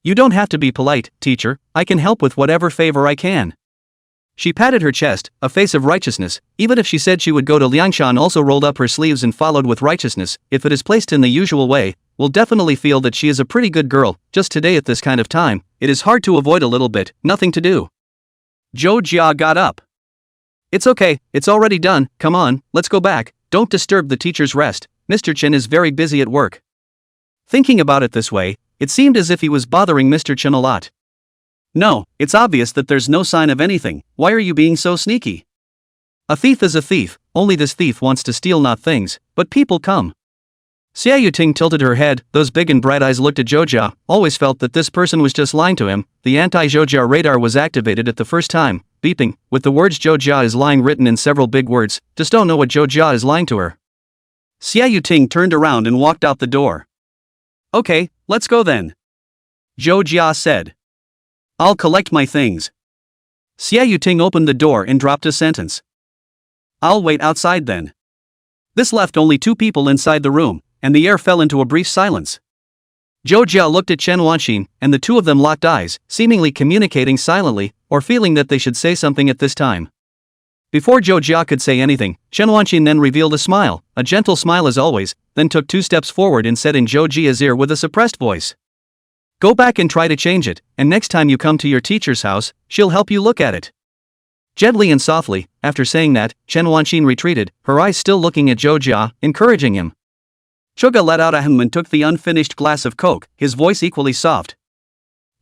[SPEAKER 2] You don't have to be polite, teacher, I can help with whatever favor I can. She patted her chest, a face of righteousness, even if she said she would go to Liangshan also rolled up her sleeves and followed with righteousness, if it is placed in the usual way, will definitely feel that she is a pretty good girl, just today at this kind of time, it is hard to avoid a little bit, nothing to do. Zhou Jia got up. It's okay, it's already done, come on, let's go back, don't disturb the teacher's rest, Mr. Chen is very busy at work. Thinking about it this way, it seemed as if he was bothering Mr. Chen a lot. No, it's obvious that there's no sign of anything, why are you being so sneaky? A thief is a thief, only this thief wants to steal not things, but people come. Xie Yuting tilted her head, those big and bright eyes looked at Zhou Jia, always felt that this person was just lying to him, the anti-Zhou Jia radar was activated at the first time, beeping, with the words Zhou Jia is lying written in several big words, just don't know what Zhou Jia is lying to her. Xie Yuting turned around and walked out the door. Okay, let's go then. Zhou Jia said. I'll collect my things. Xie Yuting opened the door and dropped a sentence. I'll wait outside then. This left only two people inside the room, and the air fell into a brief silence. Zhou Jia looked at Chen Wanqin, and the two of them locked eyes, seemingly communicating silently, or feeling that they should say something at this time. Before Zhou Jia could say anything, Chen Wanqin then revealed a smile, a gentle smile as always, then took 2 steps forward and said in Zhou Jia's ear with a suppressed voice. Go back and try to change it, and next time you come to your teacher's house, she'll help you look at it. Gently and softly, after saying that, Chen Wanqin retreated, her eyes still looking at Zhou Jia, encouraging him.
[SPEAKER 1] Suga let out a hem and took the unfinished glass of Coke, his voice equally soft.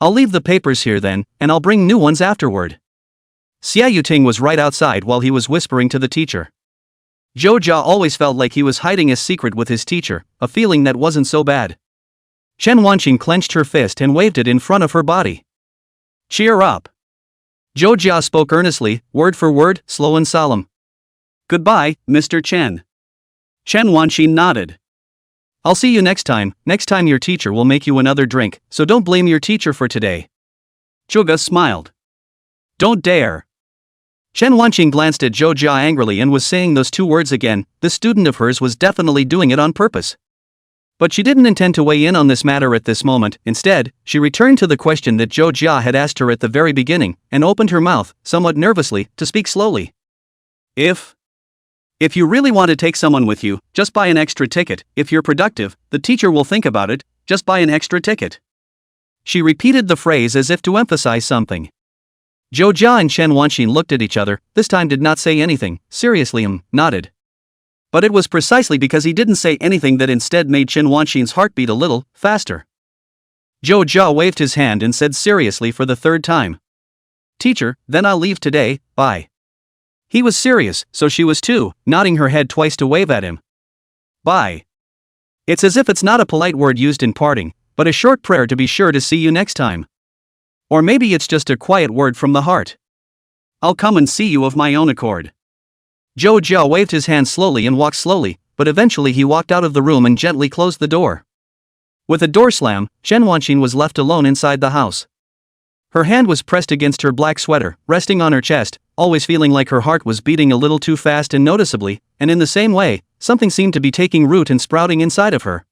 [SPEAKER 2] I'll leave the papers here then, and I'll bring new ones afterward. Xia Yuting was right outside while he was whispering to the teacher. Zhou Jia always felt like he was hiding a secret with his teacher, a feeling that wasn't so bad. Chen Wanqin clenched her fist and waved it in front of her body.
[SPEAKER 1] Cheer up.
[SPEAKER 2] Zhou Jia spoke earnestly, word for word, slow and solemn.
[SPEAKER 1] Goodbye, Mr. Chen. Chen Wanqin nodded.
[SPEAKER 2] I'll see you next time your teacher will make you another drink, so don't blame your teacher for today.
[SPEAKER 1] Suga smiled. Don't dare.
[SPEAKER 2] Chen Wanqin glanced at Zhou Jia angrily and was saying those two words again. This student of hers was definitely doing it on purpose. But she didn't intend to weigh in on this matter at this moment. Instead, she returned to the question that Zhou Jia had asked her at the very beginning, and opened her mouth, somewhat nervously, to speak slowly.
[SPEAKER 1] If you really want to take someone with you, just buy an extra ticket. If you're productive, the teacher will think about it, just buy an extra ticket.
[SPEAKER 2] She repeated the phrase as if to emphasize something. Zhou Jia and Chen Wanqin looked at each other, this time did not say anything, seriously nodded.
[SPEAKER 1] But it was precisely because he didn't say anything that instead made Chen Wanqin's heart beat a little faster.
[SPEAKER 2] Zhou Jia waved his hand and said seriously for the third time. Teacher, then I'll leave today, bye. He was serious, so she was too, nodding her head twice to wave at him.
[SPEAKER 1] Bye.
[SPEAKER 2] It's as if it's not a polite word used in parting, but a short prayer to be sure to see you next time. Or maybe it's just a quiet word from the heart.
[SPEAKER 1] I'll come and see you of my own accord.
[SPEAKER 2] Zhou Jia waved his hand slowly and walked slowly, but eventually he walked out of the room and gently closed the door. With a door slam, Chen Wanqin was left alone inside the house. Her hand was pressed against her black sweater, resting on her chest, always feeling like her heart was beating a little too fast and noticeably, and in the same way, something seemed to be taking root and sprouting inside of her.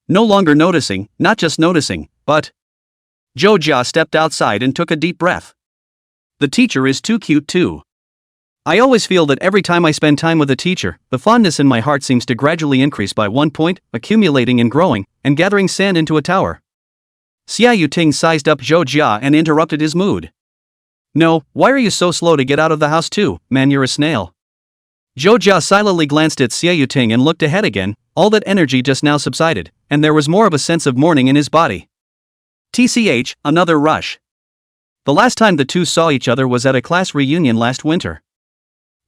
[SPEAKER 1] No longer noticing, not just noticing, but... Zhou Jia stepped outside and took a deep breath. The teacher is too cute too. I always feel that every time I spend time with a teacher, the fondness in my heart seems to gradually increase by 1 point, accumulating and growing, and gathering sand into a tower. Xia Yuting sized up Zhou Jia and interrupted his mood. No, why are you so slow to get out of the house too, man, you're a snail. Zhou Jia silently glanced at Xia Yuting and looked ahead again, all that energy just now subsided, and there was more of a sense of mourning in his body. TCH, another rush.
[SPEAKER 2] The last time the two saw each other was at a class reunion last winter.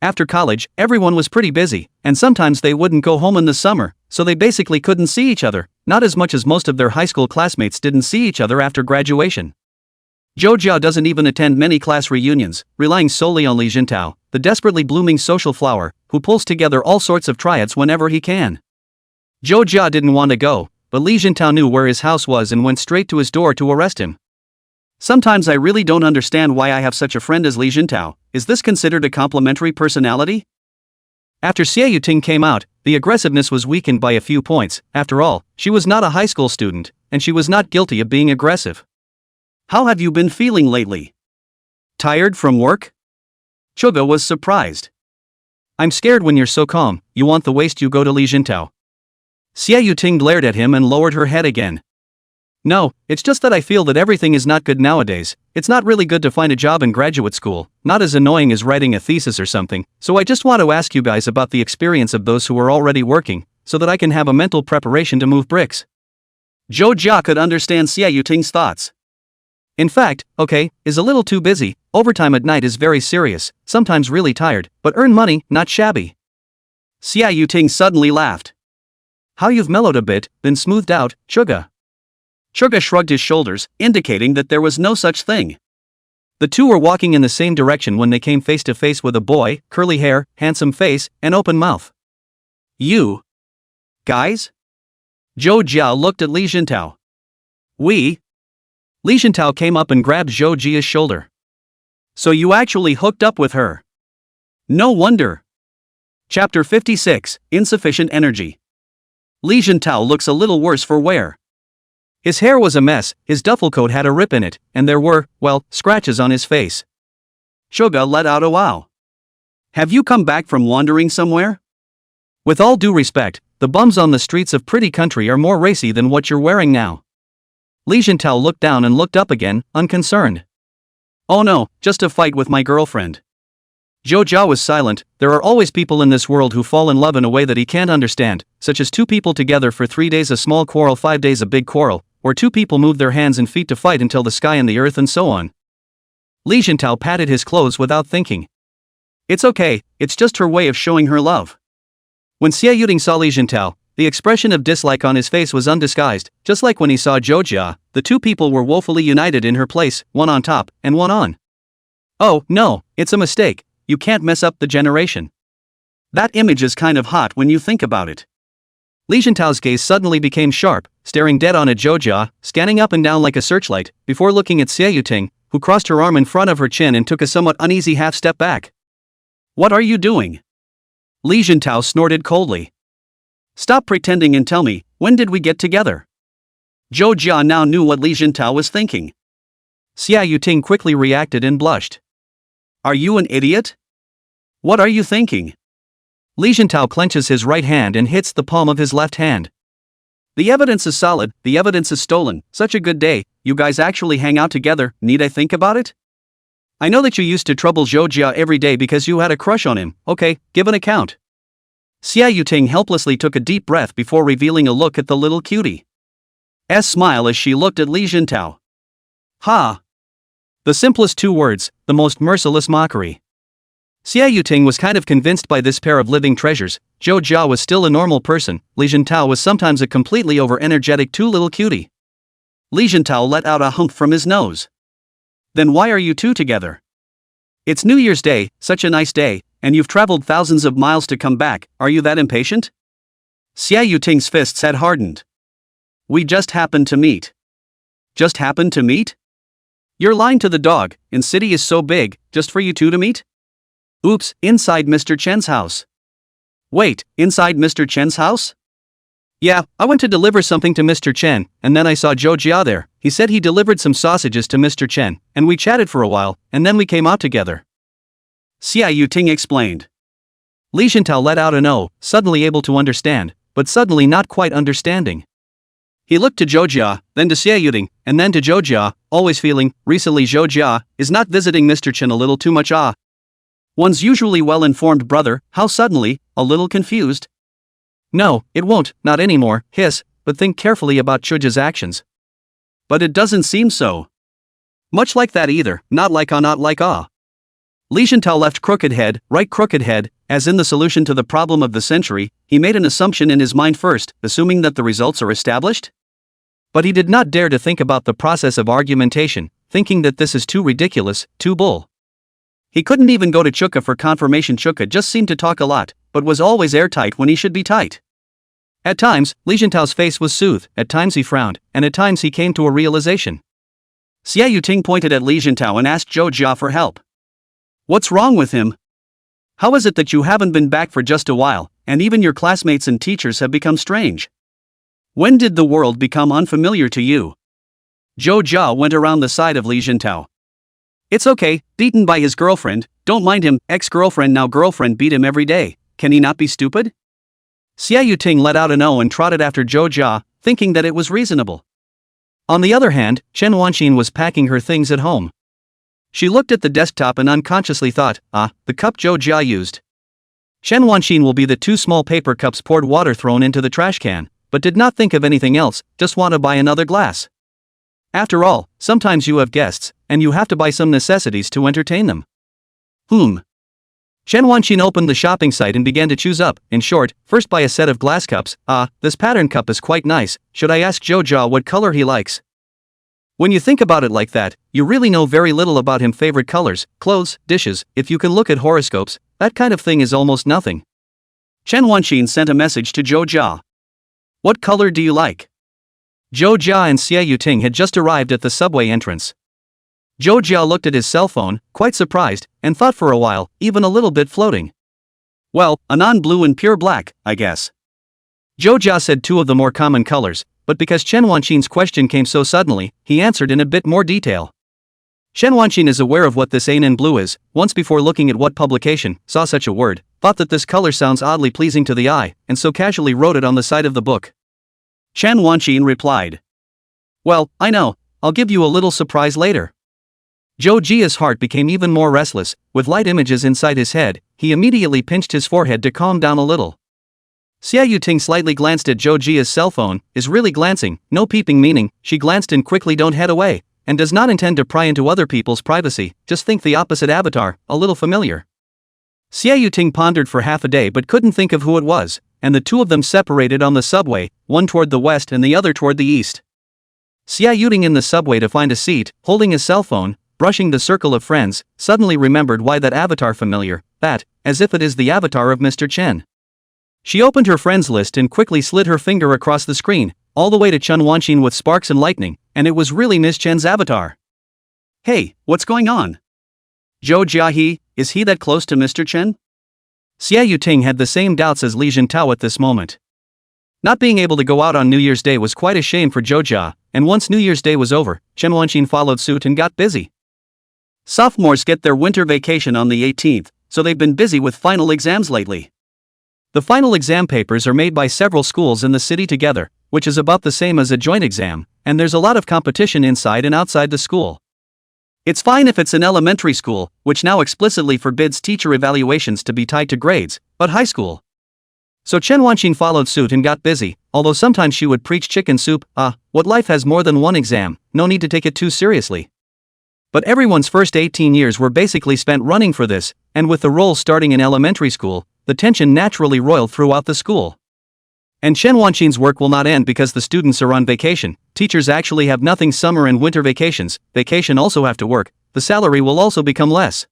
[SPEAKER 2] After college, everyone was pretty busy, and sometimes they wouldn't go home in the summer, so they basically couldn't see each other, not as much as most of their high school classmates didn't see each other after graduation. Zhou Jia doesn't even attend many class reunions, relying solely on Li Jintao, the desperately blooming social flower, who pulls together all sorts of triads whenever he can. Zhou Jia didn't want to go, but Li Jintao knew where his house was and went straight to his door to arrest him.
[SPEAKER 1] Sometimes I really don't understand why I have such a friend as Li Jintao. Is this considered a complimentary personality?
[SPEAKER 2] After Xia Yuting came out, the aggressiveness was weakened by a few points. After all, she was not a high school student, and she was not guilty of being aggressive.
[SPEAKER 1] How have you been feeling lately? Tired from work? Suga was surprised.
[SPEAKER 2] I'm scared when you're so calm, you want the waste you go to Li Jintao. Xia Yuting glared at him and lowered her head again. No, it's just that I feel that everything is not good nowadays. It's not really good to find a job in graduate school, not as annoying as writing a thesis or something, so I just want to ask you guys about the experience of those who are already working, so that I can have a mental preparation to move bricks.
[SPEAKER 1] Zhou Jia could understand Xia Yuting's thoughts.
[SPEAKER 2] In fact, okay, is a little too busy, overtime at night is very serious, sometimes really tired, but earn money, not shabby.
[SPEAKER 1] Xia Yuting suddenly laughed.
[SPEAKER 2] How you've mellowed a bit, been smoothed out, Suga.
[SPEAKER 1] Suga shrugged his shoulders, indicating that there was no such thing.
[SPEAKER 2] The two were walking in the same direction when they came face to face with a boy, curly hair, handsome face, and open mouth.
[SPEAKER 1] You guys? Zhou Jia looked at Li Jintao.
[SPEAKER 2] We? Li Jintao came up and grabbed Zhou Jia's shoulder.
[SPEAKER 1] So you actually hooked up with her? No wonder. Chapter 56, Insufficient Energy. Li Jintao looks a little worse for wear.
[SPEAKER 2] His hair was a mess, his duffel coat had a rip in it, and there were, well, scratches on his face.
[SPEAKER 1] Suga let out a wow. Have you come back from wandering somewhere?
[SPEAKER 2] With all due respect, the bums on the streets of pretty country are more racy than what you're wearing now. Li Jintao looked down and looked up again, unconcerned.
[SPEAKER 1] Oh no, just a fight with my girlfriend.
[SPEAKER 2] Zhou Jia was silent. There are always people in this world who fall in love in a way that he can't understand, such as 2 people together for 3 days a small quarrel 5 days a big quarrel, or 2 people move their hands and feet to fight until the sky and the earth and so on.
[SPEAKER 1] Li Jintao patted his clothes without thinking. It's okay, it's just her way of showing her love.
[SPEAKER 2] When Xie Yuting saw Li Jintao, the expression of dislike on his face was undisguised, just like when he saw Zhou Jia. The 2 people were woefully united in her place, one on top, and one on.
[SPEAKER 1] Oh, no, it's a mistake, you can't mess up the generation. That image is kind of hot when you think about it.
[SPEAKER 2] Li Jintao's gaze suddenly became sharp, staring dead on at Zhou Jia, scanning up and down like a searchlight, before looking at Xie Yuting, who crossed her arm in front of her chin and took a somewhat uneasy half-step back.
[SPEAKER 1] What are you doing? Li Jintao snorted coldly. Stop pretending and tell me, when did we get together? Zhou Jia now knew what Li Jintao was thinking.
[SPEAKER 2] Xie Yuting quickly reacted and blushed.
[SPEAKER 1] Are you an idiot? What are you thinking?
[SPEAKER 2] Li Jintao clenches his right hand and hits the palm of his left hand.
[SPEAKER 1] The evidence is solid, the evidence is stolen. Such a good day, you guys actually hang out together, need I think about it? I know that you used to trouble Zhou Jia every day because you had a crush on him, okay, give an account. Xie Yuting helplessly took a deep breath before revealing a look at the little cutie's smile as she looked at Li Jintao. Ha!
[SPEAKER 2] The simplest 2 words, the most merciless mockery. Xie Yuting was kind of convinced by this pair of living treasures. Zhou Jia was still a normal person, Li Jintao was sometimes a completely over-energetic 2 little cutie.
[SPEAKER 1] Li Jintao let out a hump from his nose. Then why are you 2 together? It's New Year's Day, such a nice day, and you've traveled thousands of miles to come back, are you that impatient? Xie Yuting's fists had hardened. We just happened to meet. Just happened to meet? You're lying to the dog, and city is so big, just for you 2 to meet? Oops, inside Mr. Chen's house. Wait, inside Mr. Chen's house?
[SPEAKER 2] Yeah, I went to deliver something to Mr. Chen, and then I saw Zhou Jia there. He said he delivered some sausages to Mr. Chen, and we chatted for a while, and then we came out together.
[SPEAKER 1] Xie Yuting explained.
[SPEAKER 2] Li Jintao let out an "oh," suddenly able to understand, but suddenly not quite understanding.
[SPEAKER 1] He looked to Zhou Jia, then to Xie Yuting, and then to Zhou Jia, always feeling, recently Zhou Jia is not visiting Mr. Chen a little too much One's usually well-informed brother, how suddenly, a little confused?
[SPEAKER 2] No, it won't, not anymore, hiss, but think carefully about Chuja's actions.
[SPEAKER 1] But it doesn't seem so. Much like that either, not like not like Li Jintao left crooked head, right crooked head, as in the solution to the problem of the century, he made an assumption in his mind first, assuming that the results are established?
[SPEAKER 2] But he did not dare to think about the process of argumentation, thinking that this is too ridiculous, too bull.
[SPEAKER 1] He couldn't even go to Chuka for confirmation. Chuka just seemed to talk a lot, but was always airtight when he should be tight.
[SPEAKER 2] At times, Li Jintao's face was soothed, at times he frowned, and at times he came to a realization.
[SPEAKER 1] Xie Yuting pointed at Li Jintao and asked Zhou Jia for help. What's wrong with him? How is it that you haven't been back for just a while, and even your classmates and teachers have become strange? When did the world become unfamiliar to you? Zhou Jia went around the side of Li Jintao. It's okay, beaten by his girlfriend, don't mind him, ex-girlfriend now girlfriend beat him every day, can he not be stupid?
[SPEAKER 2] Xie Yuting let out an "oh" and trotted after Zhou Jia, thinking that it was reasonable. On the other hand, Chen Wanqin was packing her things at home. She looked at the desktop and unconsciously thought, the cup Zhou Jia used. Chen Wanqin will be the 2 small paper cups poured water thrown into the trash can, but did not think of anything else, just want to buy another glass. After all, sometimes you have guests, and you have to buy some necessities to entertain them. Chen Wanqin opened the shopping site and began to choose up, in short, first buy a set of glass cups. This pattern cup is quite nice, should I ask Zhou Jia what color he likes? When you think about it like that, you really know very little about him. Favorite colors, clothes, dishes, if you can look at horoscopes, that kind of thing is almost nothing.
[SPEAKER 1] Chen Wanqin sent a message to Zhou Jia. What color do you like?
[SPEAKER 2] Zhou Jia and Xie Yuting had just arrived at the subway entrance. Zhou Jia looked at his cell phone, quite surprised, and thought for a while, even a little bit floating.
[SPEAKER 1] Well, a non-blue and pure black, I guess.
[SPEAKER 2] Zhou Jia said 2 of the more common colors, but because Chen Wanqin's question came so suddenly, he answered in a bit more detail. Chen Wanqin is aware of what this anin blue is, once before looking at what publication, saw such a word, thought that this color sounds oddly pleasing to the eye, and so casually wrote it on the side of the book.
[SPEAKER 1] Chen Wanqin replied.
[SPEAKER 2] Well, I know, I'll give you a little surprise later. Zhou Jia's heart became even more restless. With light images inside his head, he immediately pinched his forehead to calm down a little. Xia Yuting slightly glanced at Zhou Jia's cell phone, is really glancing, no peeping meaning, she glanced in quickly, don't head away, and does not intend to pry into other people's privacy, just think the opposite avatar, a little familiar. Xia Yuting pondered for half a day but couldn't think of who it was, and the two of them separated on the subway, one toward the west and the other toward the east. Xia Yuting in the subway to find a seat, holding his cell phone, brushing the circle of friends, suddenly remembered why that avatar familiar, that, as if it is the avatar of Mr. Chen. She opened her friends list and quickly slid her finger across the screen, all the way to Chen Wanqin with sparks and lightning, and it was really Ms. Chen's avatar.
[SPEAKER 1] Hey, what's going on? Zhou Jiahe, is he that close to Mr. Chen?
[SPEAKER 2] Xia Yuting had the same doubts as Li Jintao at this moment. Not being able to go out on New Year's Day was quite a shame for Zhou Jia, and once New Year's Day was over, Chen Wanqin followed suit and got busy.
[SPEAKER 1] Sophomores get their winter vacation on the 18th, so they've been busy with final exams lately.
[SPEAKER 2] The final exam papers are made by several schools in the city together, which is about the same as a joint exam, and there's a lot of competition inside and outside the school.
[SPEAKER 1] It's fine if it's an elementary school, which now explicitly forbids teacher evaluations to be tied to grades, but high school.
[SPEAKER 2] So Chen Wanqin followed suit and got busy, although sometimes she would preach chicken soup, what life has more than one exam, no need to take it too seriously. But everyone's first 18 years were basically spent running for this, and with the roles starting in elementary school, the tension naturally roiled throughout the school. And Chen Wanqin's work will not end because the students are on vacation. Teachers actually have nothing summer and winter vacations, vacation also have to work, the salary will also become less.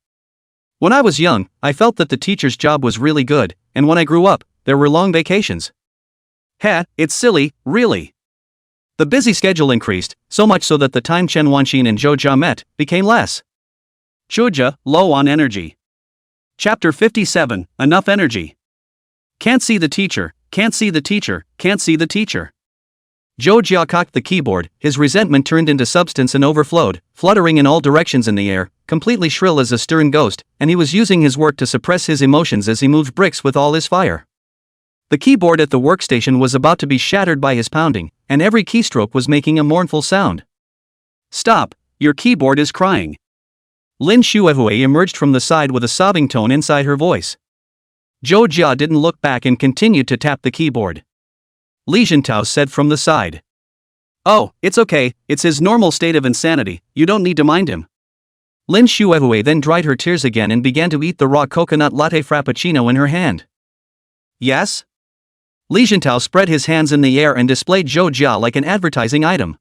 [SPEAKER 2] When I was young, I felt that the teacher's job was really good, and when I grew up, there were long vacations.
[SPEAKER 1] It's silly, really.
[SPEAKER 2] The busy schedule increased, so much so that the time Chen Wanqin and Zhou Jia met became less.
[SPEAKER 1] Zhou Jia, low on energy. Chapter 57, Enough Energy. Can't see the teacher, can't see the teacher, can't see the teacher.
[SPEAKER 2] Zhou Jia cocked the keyboard, his resentment turned into substance and overflowed, fluttering in all directions in the air, completely shrill as a stern ghost, and he was using his work to suppress his emotions as he moved bricks with all his fire. The keyboard at the workstation was about to be shattered by his pounding, and every keystroke was making a mournful sound.
[SPEAKER 1] Stop, your keyboard is crying.
[SPEAKER 2] Lin Shuehui emerged from the side with a sobbing tone inside her voice. Zhou Jia didn't look back and continued to tap the keyboard. Li Jintao said from the side.
[SPEAKER 1] Oh, it's okay, it's his normal state of insanity, you don't need to mind him.
[SPEAKER 2] Lin Shuehui then dried her tears again and began to eat the raw coconut latte frappuccino in her hand.
[SPEAKER 1] Yes?
[SPEAKER 2] Li Jintao spread his hands in the air and displayed Zhou Jia like an advertising item.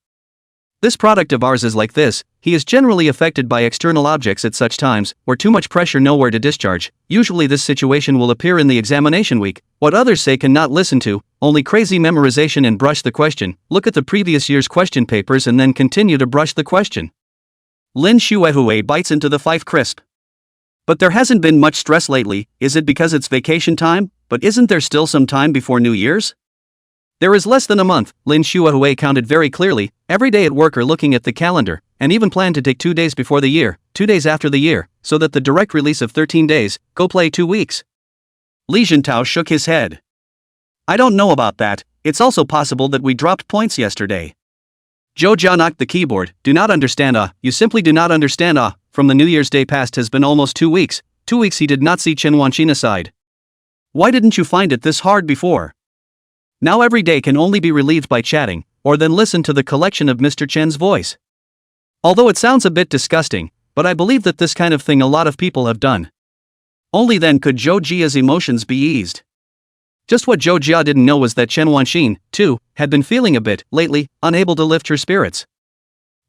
[SPEAKER 2] This product of ours is like this, he is generally affected by external objects at such times, or too much pressure nowhere to discharge. Usually this situation will appear in the examination week, what others say cannot listen to, only crazy memorization and brush the question, look at the previous year's question papers and then continue to brush the question.
[SPEAKER 1] Lin Shuehui bites into the fife crisp. But there hasn't been much stress lately, is it because it's vacation time? But isn't there still some time before New Year's?
[SPEAKER 2] There is less than a month, Lin Shuehui counted very clearly, every day at work or looking at the calendar, and even planned to take 2 days before the year, 2 days after the year, so that the direct release of 13 days, go play 2 weeks.
[SPEAKER 1] Li Jintao shook his head. I don't know about that, it's also possible that we dropped points yesterday.
[SPEAKER 2] Zhou Jia knocked the keyboard, do not understand you simply do not understand from the New Year's Day past has been almost 2 weeks, 2 weeks he did not see Chen Wanqin aside.
[SPEAKER 1] Why didn't you find it this hard before? Now every day can only be relieved by chatting, or then listen to the collection of Mr. Chen's voice. Although it sounds a bit disgusting, but I believe that this kind of thing a lot of people have done. Only then could Zhou Jia's emotions be eased. Just what Zhou Jia didn't know was that Chen Wanqin, too, had been feeling a bit, lately, unable to lift her spirits.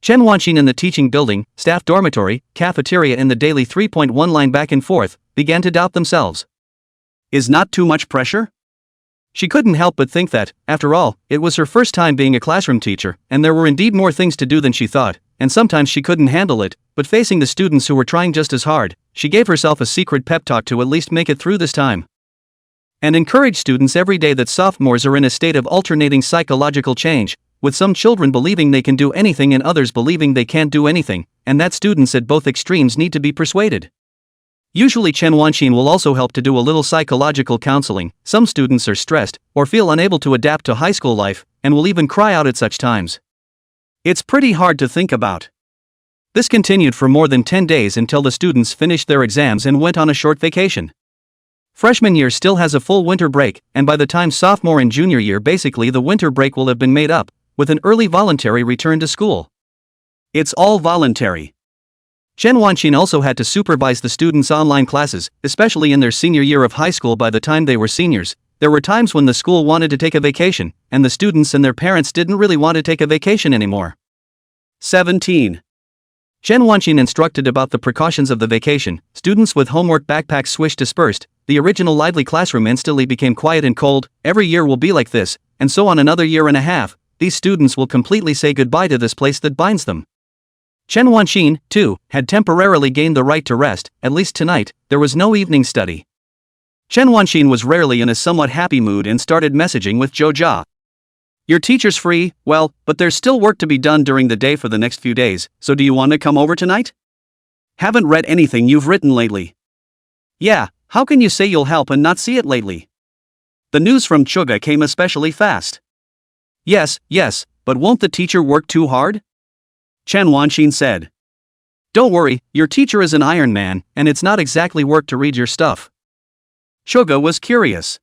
[SPEAKER 1] Chen Wanqin in the teaching building, staff dormitory, cafeteria and the daily 3.1 line back and forth, began to doubt themselves. Is not too much pressure? She couldn't help but think that, after all, it was her first time being a classroom teacher, and there were indeed more things to do than she thought, and sometimes she couldn't handle it, but facing the students who were trying just as hard, she gave herself a secret pep talk to at least make it through this time. And encourage students every day that sophomores are in a state of alternating psychological change, with some children believing they can do anything and others believing they can't do anything, and that students at both extremes need to be persuaded. Usually Chen Wanqin will also help to do a little psychological counseling. Some students are stressed, or feel unable to adapt to high school life, and will even cry out at such times. It's pretty hard to think about.
[SPEAKER 2] This continued for more than 10 days until the students finished their exams and went on a short vacation. Freshman year still has a full winter break, and by the time sophomore and junior year basically the winter break will have been made up, with an early voluntary return to school.
[SPEAKER 1] It's all voluntary.
[SPEAKER 2] Chen Wanqin also had to supervise the students' online classes, especially in their senior year of high school. By the time they were seniors, there were times when the school wanted to take a vacation, and the students and their parents didn't really want to take a vacation anymore.
[SPEAKER 1] 17.
[SPEAKER 2] Chen Wanqin instructed about the precautions of the vacation. Students with homework backpacks swish dispersed, the original lively classroom instantly became quiet and cold. Every year will be like this, and so on another year and a half, these students will completely say goodbye to this place that binds them. Chen Wanqin, too, had temporarily gained the right to rest. At least tonight, there was no evening study. Chen Wanqin was rarely in a somewhat happy mood and started messaging with Zhou Jia.
[SPEAKER 1] Your teacher's free, well, but there's still work to be done during the day for the next few days, so do you want to come over tonight? Haven't read anything you've written lately. Yeah, how can you say you'll help and not see it lately? The news from Chuga came especially fast.
[SPEAKER 2] Yes,
[SPEAKER 1] but won't the teacher work too hard? Chen Wanqin said.
[SPEAKER 2] Don't worry, your teacher is an Iron Man, and it's not exactly work to read your stuff.
[SPEAKER 1] Chuga was curious.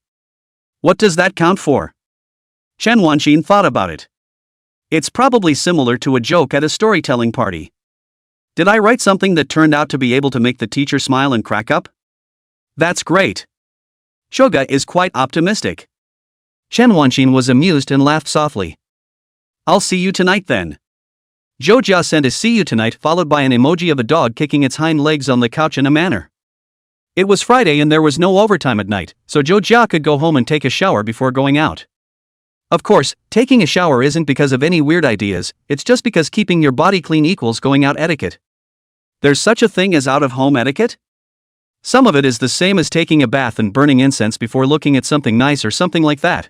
[SPEAKER 1] What does that count for? Chen Wanqin thought about it. It's probably similar to a joke at a storytelling party. Did I write something that turned out to be able to make the teacher smile and crack up? That's great. Chuga is quite optimistic.
[SPEAKER 2] Chen Wanqin was amused and laughed softly.
[SPEAKER 1] I'll see you tonight then.
[SPEAKER 2] Zhou Jia sent a "see you tonight" followed by an emoji of a dog kicking its hind legs on the couch in a manner. It was Friday and there was no overtime at night, so Zhou Jia could go home and take a shower before going out. Of course, taking a shower isn't because of any weird ideas, it's just because keeping your body clean equals going out etiquette.
[SPEAKER 1] There's such a thing as out-of-home etiquette?
[SPEAKER 2] Some of it is the same as taking a bath and burning incense before looking at something nice or something like that.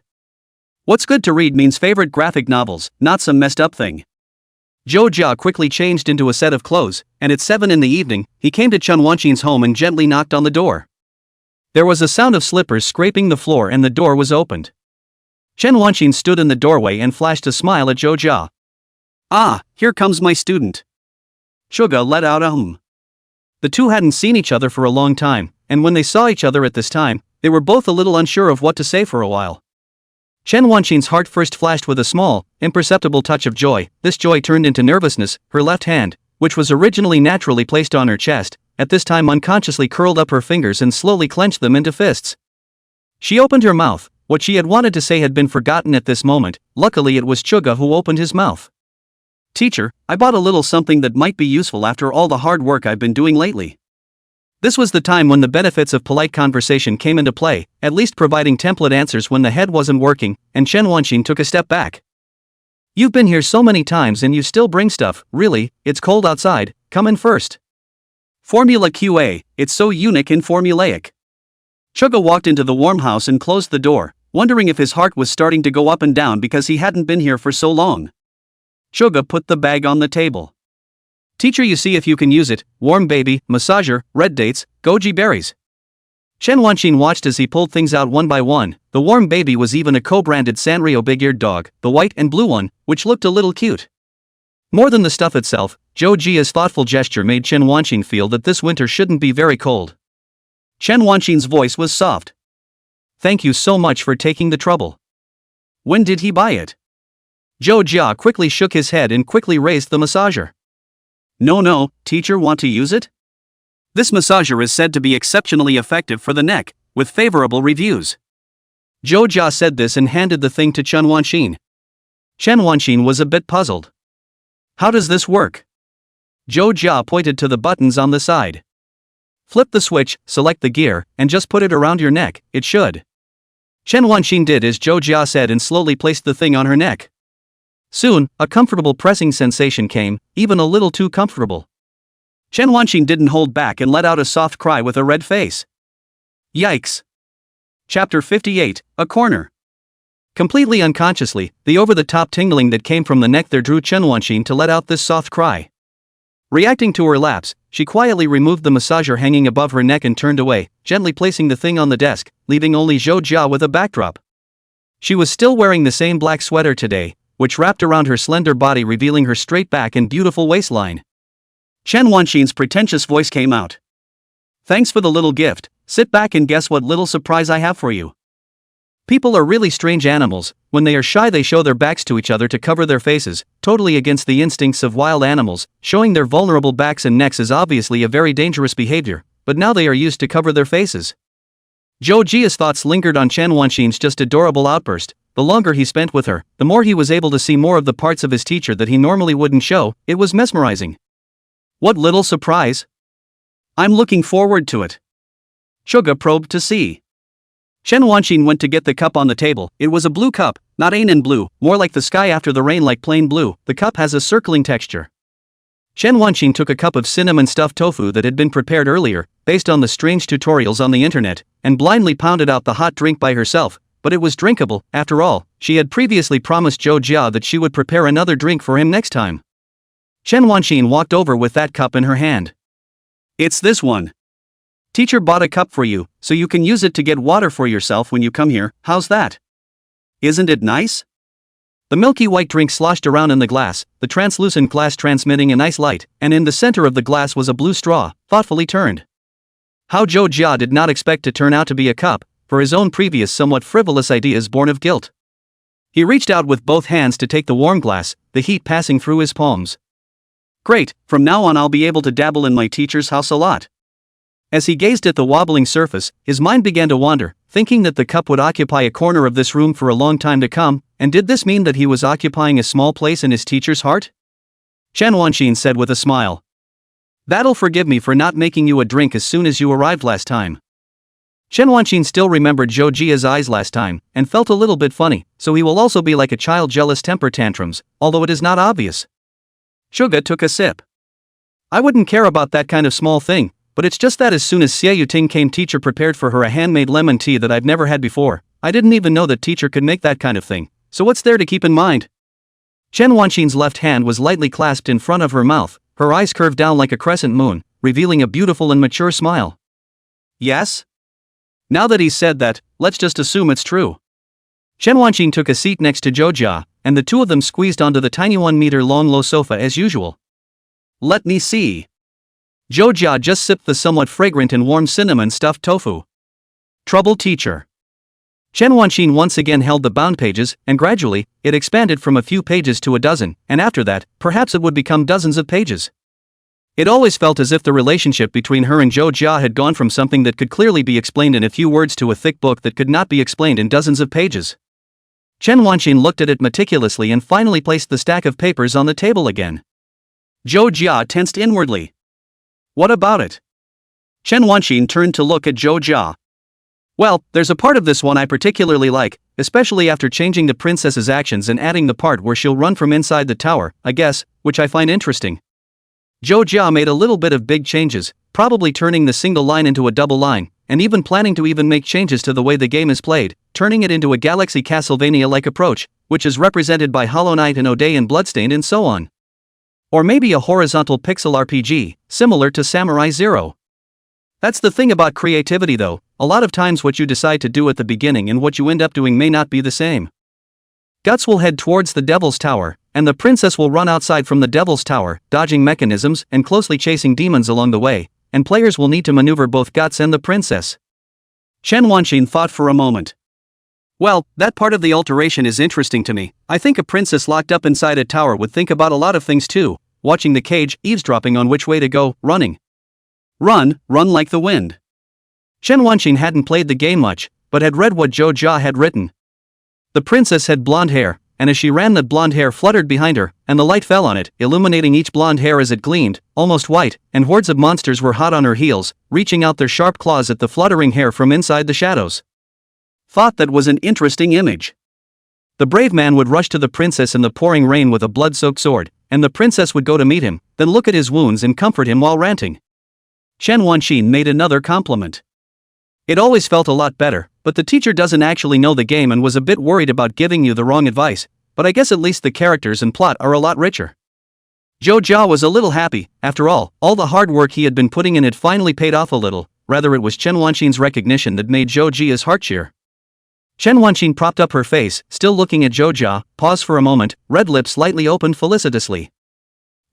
[SPEAKER 1] What's good to read means favorite graphic novels, not some messed up thing.
[SPEAKER 2] Zhou Jia quickly changed into a set of clothes, and at 7 in the evening, he came to Chen Wanqin's home and gently knocked on the door. There was a sound of slippers scraping the floor and the door was opened. Chen Wanqin stood in the doorway and flashed a smile at Zhou Jia.
[SPEAKER 1] Ah, here comes my student. Chuga let out a hum.
[SPEAKER 2] The two hadn't seen each other for a long time, and when they saw each other at this time, they were both a little unsure of what to say for a while. Chen Wanqin's heart first flashed with a small, imperceptible touch of joy. This joy turned into nervousness. Her left hand, which was originally naturally placed on her chest, at this time unconsciously curled up her fingers and slowly clenched them into fists. She opened her mouth. What she had wanted to say had been forgotten at this moment. Luckily it was Chuga who opened his mouth.
[SPEAKER 1] Teacher, I bought a little something that might be useful after all the hard work I've been doing lately.
[SPEAKER 2] This was the time when the benefits of polite conversation came into play, at least providing template answers when the head wasn't working, and Chen Wanqin took a step back. You've been here so many times and you still bring stuff. Really, it's cold outside, come in first.
[SPEAKER 1] Formula QA, it's so unique and formulaic. Chuga walked into the warm house and closed the door, wondering if his heart was starting to go up and down because he hadn't been here for so long. Chuga put the bag on the table.
[SPEAKER 2] Teacher, you see if you can use it. Warm baby, massager, red dates, goji berries. Chen Wanqin watched as he pulled things out one by one. The warm baby was even a co-branded Sanrio big-eared dog, the white and blue one, which looked a little cute. More than the stuff itself, Zhou Jia's thoughtful gesture made Chen Wanqin feel that this winter shouldn't be very cold.
[SPEAKER 1] Chen Wanqin's voice was soft.
[SPEAKER 2] Thank you so much for taking the trouble.
[SPEAKER 1] When did he buy it?
[SPEAKER 2] Zhou Jia quickly shook his head and quickly raised the massager.
[SPEAKER 1] No, teacher, want to use it? This massager is said to be exceptionally effective for the neck, with favorable reviews.
[SPEAKER 2] Zhou Jia said this and handed the thing to Chen Wanqin. Chen Wanqin was a bit puzzled. How does this work? Zhou Jia pointed to the buttons on the side. Flip the switch, select the gear, and just put it around your neck, it should. Chen Wanqin did as Zhou Jia said and slowly placed the thing on her neck. Soon, a comfortable pressing sensation came, even a little too comfortable.
[SPEAKER 1] Chen Wanqin didn't hold back and let out a soft cry with a red face. Yikes! Chapter 58, A Corner.
[SPEAKER 2] Completely unconsciously, the over-the-top tingling that came from the neck there drew Chen Wanqin to let out this soft cry. Reacting to her lapse, she quietly removed the massager hanging above her neck and turned away, gently placing the thing on the desk, leaving only Zhou Jia with a backdrop. She was still wearing the same black sweater today, which wrapped around her slender body, revealing her straight back and beautiful waistline.
[SPEAKER 1] Chen Wanxin's pretentious voice came out. Thanks for the little gift, sit back and guess what little surprise I have for you.
[SPEAKER 2] People are really strange animals. When they are shy they show their backs to each other to cover their faces, totally against the instincts of wild animals. Showing their vulnerable backs and necks is obviously a very dangerous behavior, but now they are used to cover their faces. Zhou Jia's thoughts lingered on Chen Wanxin's just adorable outburst. The longer he spent with her, the more he was able to see more of the parts of his teacher that he normally wouldn't show. It was mesmerizing.
[SPEAKER 1] What little surprise? I'm looking forward to it. Suga probed to see. Chen Wanxin went to get the cup on the table. It was a blue cup, not Ainen blue, more like the sky after the rain, like plain blue. The cup has a circling texture. Chen Wanxin took a cup of cinnamon stuffed tofu that had been prepared earlier, based on the strange tutorials on the internet, and blindly pounded out the hot drink by herself, but it was drinkable. After all, she had previously promised Zhou Jia that she would prepare another drink for him next time. Chen Wanxin walked over with that cup in her hand. It's this one. Teacher bought a cup for you, so you can use it to get water for yourself when you come here. How's that? Isn't it nice?
[SPEAKER 2] The milky white drink sloshed around in the glass, the translucent glass transmitting a nice light, and in the center of the glass was a blue straw, thoughtfully turned. How Zhou Jia did not expect to turn out to be a cup, for his own previous somewhat frivolous ideas born of guilt. He reached out with both hands to take the warm glass, the heat passing through his palms.
[SPEAKER 1] Great, from now on I'll be able to dabble in my teacher's house a lot.
[SPEAKER 2] As he gazed at the wobbling surface, his mind began to wander, thinking that the cup would occupy a corner of this room for a long time to come, and did this mean that he was occupying a small place in his teacher's heart?
[SPEAKER 1] Chen Wanxin said with a smile. That'll forgive me for not making you a drink as soon as you arrived last time.
[SPEAKER 2] Chen Wanxin still remembered Zhou Jia's eyes last time, and felt a little bit funny, so he will also be like a child, jealous temper tantrums, although it is not obvious.
[SPEAKER 1] Suga took a sip.
[SPEAKER 2] I wouldn't care about that kind of small thing. But it's just that as soon as Xie Yuting came, teacher prepared for her a handmade lemon tea that I've never had before. I didn't even know that teacher could make that kind of thing. So what's there to keep in mind? Chen Wanxin's left hand was lightly clasped in front of her mouth, her eyes curved down like a crescent moon, revealing a beautiful and mature smile.
[SPEAKER 1] Yes? Now that he's said that, let's just assume it's true.
[SPEAKER 2] Chen Wanxin took a seat next to Zhou Jia, and the two of them squeezed onto the tiny 1-meter-long low sofa as usual.
[SPEAKER 1] Let me see.
[SPEAKER 2] Zhou Jia just sipped the somewhat fragrant and warm cinnamon stuffed tofu.
[SPEAKER 1] Trouble teacher.
[SPEAKER 2] Chen Wanxin once again held the bound pages, and gradually, it expanded from a few pages to a dozen, and after that, perhaps it would become dozens of pages. It always felt as if the relationship between her and Zhou Jia had gone from something that could clearly be explained in a few words to a thick book that could not be explained in dozens of pages. Chen Wanxin looked at it meticulously and finally placed the stack of papers on the table again.
[SPEAKER 1] Zhou Jia tensed inwardly. What about it? Chen Wanxin turned to look at Zhou Jia.
[SPEAKER 2] Well, there's a part of this one I particularly like, especially after changing the princess's actions and adding the part where she'll run from inside the tower, I guess, which I find interesting. Zhou Jia made a little bit of big changes, probably turning the single line into a double line, and even planning to make changes to the way the game is played, turning it into a Galaxy Castlevania-like approach, which is represented by Hollow Knight and Ode and Bloodstained and so on. Or maybe a horizontal pixel RPG, similar to Samurai Zero. That's the thing about creativity though, a lot of times what you decide to do at the beginning and what you end up doing may not be the same. Guts will head towards the Devil's Tower, and the princess will run outside from the Devil's Tower, dodging mechanisms and closely chasing demons along the way, and players will need to maneuver both Guts and the princess.
[SPEAKER 1] Chen Wanxin thought for a moment. Well, that part of the alteration is interesting to me. I think a princess locked up inside a tower would think about a lot of things too, watching the cage, eavesdropping on which way to go, running. Run like the wind.
[SPEAKER 2] Chen Wanxin hadn't played the game much, but had read what Zhou Jia had written. The princess had blonde hair, and as she ran that blonde hair fluttered behind her, and the light fell on it, illuminating each blonde hair as it gleamed, almost white, and hordes of monsters were hot on her heels, reaching out their sharp claws at the fluttering hair from inside the shadows.
[SPEAKER 1] Thought that was an interesting image.
[SPEAKER 2] The brave man would rush to the princess in the pouring rain with a blood-soaked sword, and the princess would go to meet him, then look at his wounds and comfort him while ranting.
[SPEAKER 1] Chen Wanxin made another compliment.
[SPEAKER 2] It always felt a lot better, but the teacher doesn't actually know the game and was a bit worried about giving you the wrong advice, but I guess at least the characters and plot are a lot richer. Zhou Jia was a little happy. After all the hard work he had been putting in had finally paid off a little. Rather, it was Chen Wanxin's recognition that made Zhou Jia's heart cheer. Chen Wanqing propped up her face, still looking at Zhou Jia, paused for a moment, red lips slightly opened felicitously.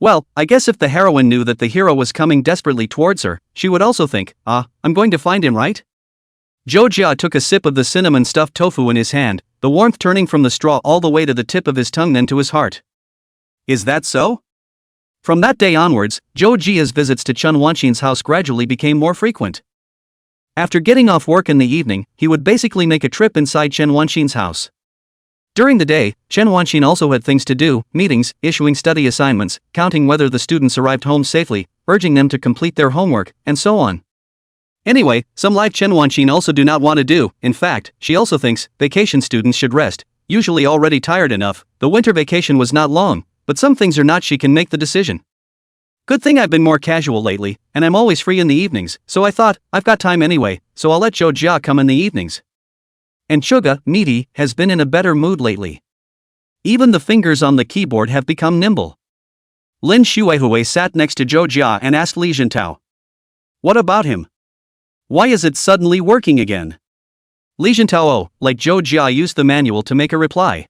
[SPEAKER 2] Well, I guess if the heroine knew that the hero was coming desperately towards her, she would also think, I'm going to find him, right? Zhou Jia took a sip of the cinnamon stuffed tofu in his hand, the warmth turning from the straw all the way to the tip of his tongue then to his heart. Is that so? From that day onwards, Zhou Jia's visits to Chen Wanqing's house gradually became more frequent. After getting off work in the evening, he would basically make a trip inside Chen Wanqing's house. During the day, Chen Wanqing also had things to do, meetings, issuing study assignments, counting whether the students arrived home safely, urging them to complete their homework, and so on. Anyway, some life Chen Wanqing also do not want to do. In fact, she also thinks vacation students should rest, usually already tired enough. The winter vacation was not long, but some things are not. She can make the decision. Good thing I've been more casual lately, and I'm always free in the evenings, so I thought, I've got time anyway, so I'll let Zhou Jia come in the evenings. And Chuga, meaty, has been in a better mood lately. Even the fingers on the keyboard have become nimble. Lin Xuehui sat next to Zhou Jia and asked Li Jintao. What about him? Why is it suddenly working again? Li Jintao, like Zhou Jia, used the manual to make a reply.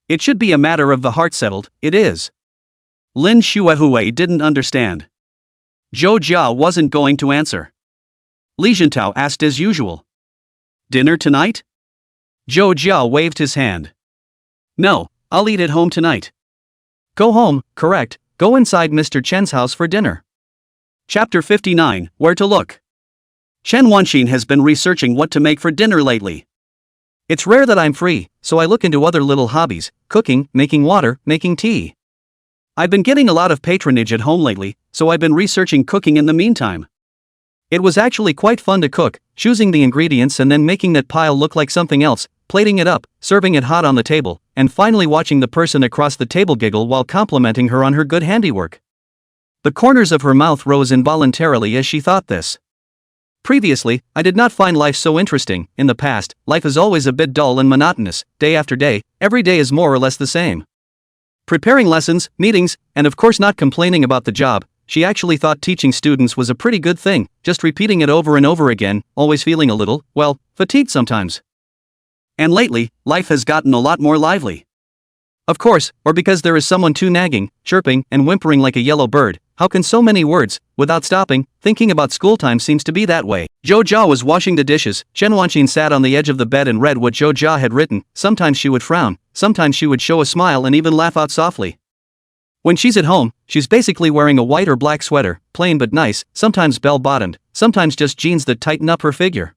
[SPEAKER 2] It should be a matter of the heart, settled, it is. Lin Xuehui didn't understand. Zhou Jia wasn't going to answer. Li Jintao asked as usual. Dinner tonight? Zhou Jia waved his hand. No, I'll eat at home tonight. Go home, correct, go inside Mr. Chen's house for dinner. Chapter 59, Where to Look. Chen Wanqing has been researching what to make for dinner lately. It's rare that I'm free, so I look into other little hobbies, cooking, making water, making tea. I've been getting a lot of patronage at home lately, so I've been researching cooking in the meantime. It was actually quite fun to cook, choosing the ingredients and then making that pile look like something else, plating it up, serving it hot on the table, and finally watching the person across the table giggle while complimenting her on her good handiwork. The corners of her mouth rose involuntarily as she thought this. Previously, I did not find life so interesting. In the past, life is always a bit dull and monotonous. Day after day, every day is more or less the same. Preparing lessons, meetings, and of course not complaining about the job, she actually thought teaching students was a pretty good thing, just repeating it over and over again, always feeling a little, fatigued sometimes. And lately, life has gotten a lot more lively. Of course, or because there is someone too nagging, chirping, and whimpering like a yellow bird. How can so many words, without stopping, thinking about school time seems to be that way. Zhou Jia was washing the dishes. Chen Wanqing sat on the edge of the bed and read what Zhou Jia had written. Sometimes she would frown, sometimes she would show a smile and even laugh out softly. When she's at home, she's basically wearing a white or black sweater, plain but nice, sometimes bell-bottomed, sometimes just jeans that tighten up her figure.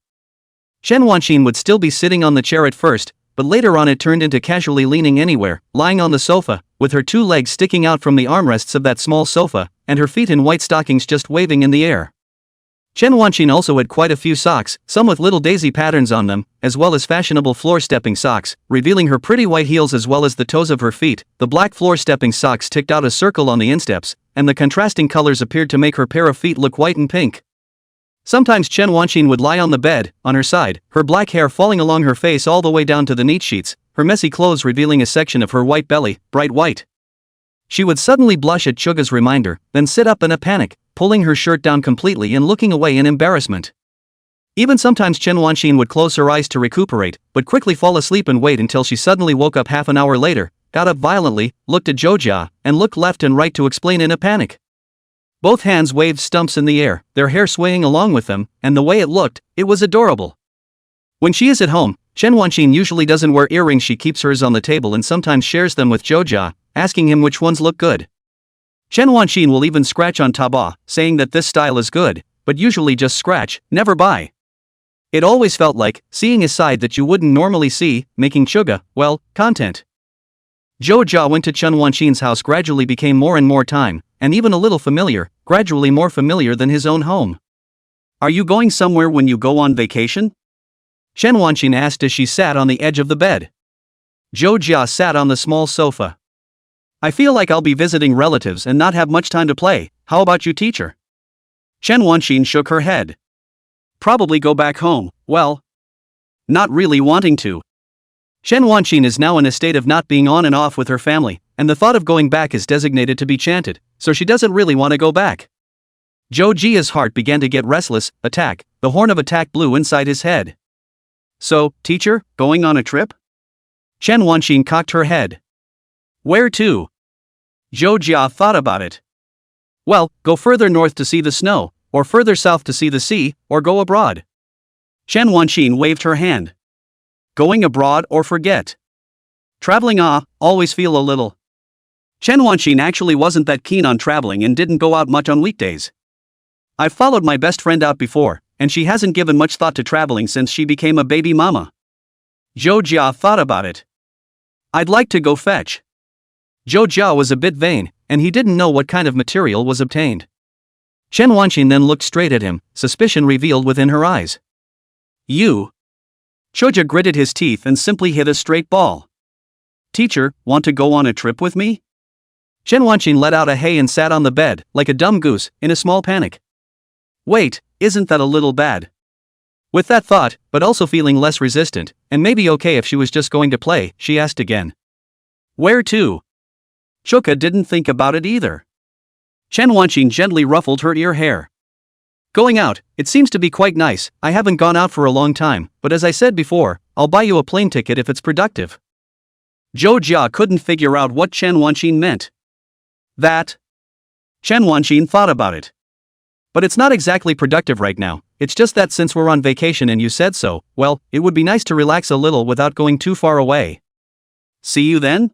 [SPEAKER 2] Chen Wanqing would still be sitting on the chair at first, but later on it turned into casually leaning anywhere, lying on the sofa, with her two legs sticking out from the armrests of that small sofa, and her feet in white stockings just waving in the air. Chen Wanqing also had quite a few socks, some with little daisy patterns on them, as well as fashionable floor-stepping socks, revealing her pretty white heels as well as the toes of her feet. The black floor-stepping socks ticked out a circle on the insteps, and the contrasting colors appeared to make her pair of feet look white and pink. Sometimes Chen Wanqing would lie on the bed, on her side, her black hair falling along her face all the way down to the neat sheets, her messy clothes revealing a section of her white belly, bright white. She would suddenly blush at Chuga's reminder, then sit up in a panic, pulling her shirt down completely and looking away in embarrassment. Even sometimes Chen Wanqing would close her eyes to recuperate, but quickly fall asleep and wait until she suddenly woke up half an hour later, got up violently, looked at Zhou Jia, and looked left and right to explain in a panic. Both hands waved stumps in the air, their hair swaying along with them, and the way it looked, it was adorable. When she is at home, Chen Wanqing usually doesn't wear earrings. She keeps hers on the table and sometimes shares them with Zhou Jia, asking him which ones look good. Chen Wanqing will even scratch on Taobao, saying that this style is good, but usually just scratch, never buy. It always felt like seeing a side that you wouldn't normally see, making Chuga, content. Zhou Jia went to Chen Wanqing's house gradually became more and more time, and even a little familiar, gradually more familiar than his own home. Are you going somewhere when you go on vacation? Chen Wanqing asked as she sat on the edge of the bed. Zhou Jia sat on the small sofa. I feel like I'll be visiting relatives and not have much time to play. How about you, teacher? Chen Wanqing shook her head. Probably go back home. Not really wanting to. Chen Wanqing is now in a state of not being on and off with her family, and the thought of going back is designated to be chanted, so she doesn't really want to go back. Zhou Jia's heart began to get restless. Attack, the horn of attack blew inside his head.
[SPEAKER 1] So, teacher, going on a trip?
[SPEAKER 2] Chen Wanqing cocked her head.
[SPEAKER 1] Where to? Zhou Jia thought about it.
[SPEAKER 2] Well, go further north to see the snow, or further south to see the sea, or go abroad.
[SPEAKER 1] Chen Wanqing waved her hand. Going abroad or forget. Traveling always feel a little. Chen Wanqing actually wasn't that keen on traveling and didn't go out much on weekdays. I've followed my best friend out before, and she hasn't given much thought to traveling since she became a baby mama. Zhou Jia thought about it. I'd like to go fetch.
[SPEAKER 2] Zhou Jia was a bit vain, and he didn't know what kind of material was obtained. Chen Wanqing then looked straight at him, suspicion revealed within her eyes.
[SPEAKER 1] You? Choja gritted his teeth and simply hit a straight ball. Teacher, want to go on a trip with me?
[SPEAKER 2] Chen Wanqing let out a hey and sat on the bed, like a dumb goose, in a small panic.
[SPEAKER 1] Wait, isn't that a little bad?
[SPEAKER 2] With that thought, but also feeling less resistant, and maybe okay if she was just going to play, she asked again.
[SPEAKER 1] Where to? Choka didn't think about it either. Chen Wanqing gently ruffled her ear hair.
[SPEAKER 2] Going out, it seems to be quite nice. I haven't gone out for a long time, but as I said before, I'll buy you a plane ticket if it's productive.
[SPEAKER 1] Zhou Jia couldn't figure out what Chen Wanqing meant. That? Chen Wanqing thought about it.
[SPEAKER 2] But it's not exactly productive right now, it's just that since we're on vacation and you said so, well, it would be nice to relax a little without going too far away.
[SPEAKER 1] See you then?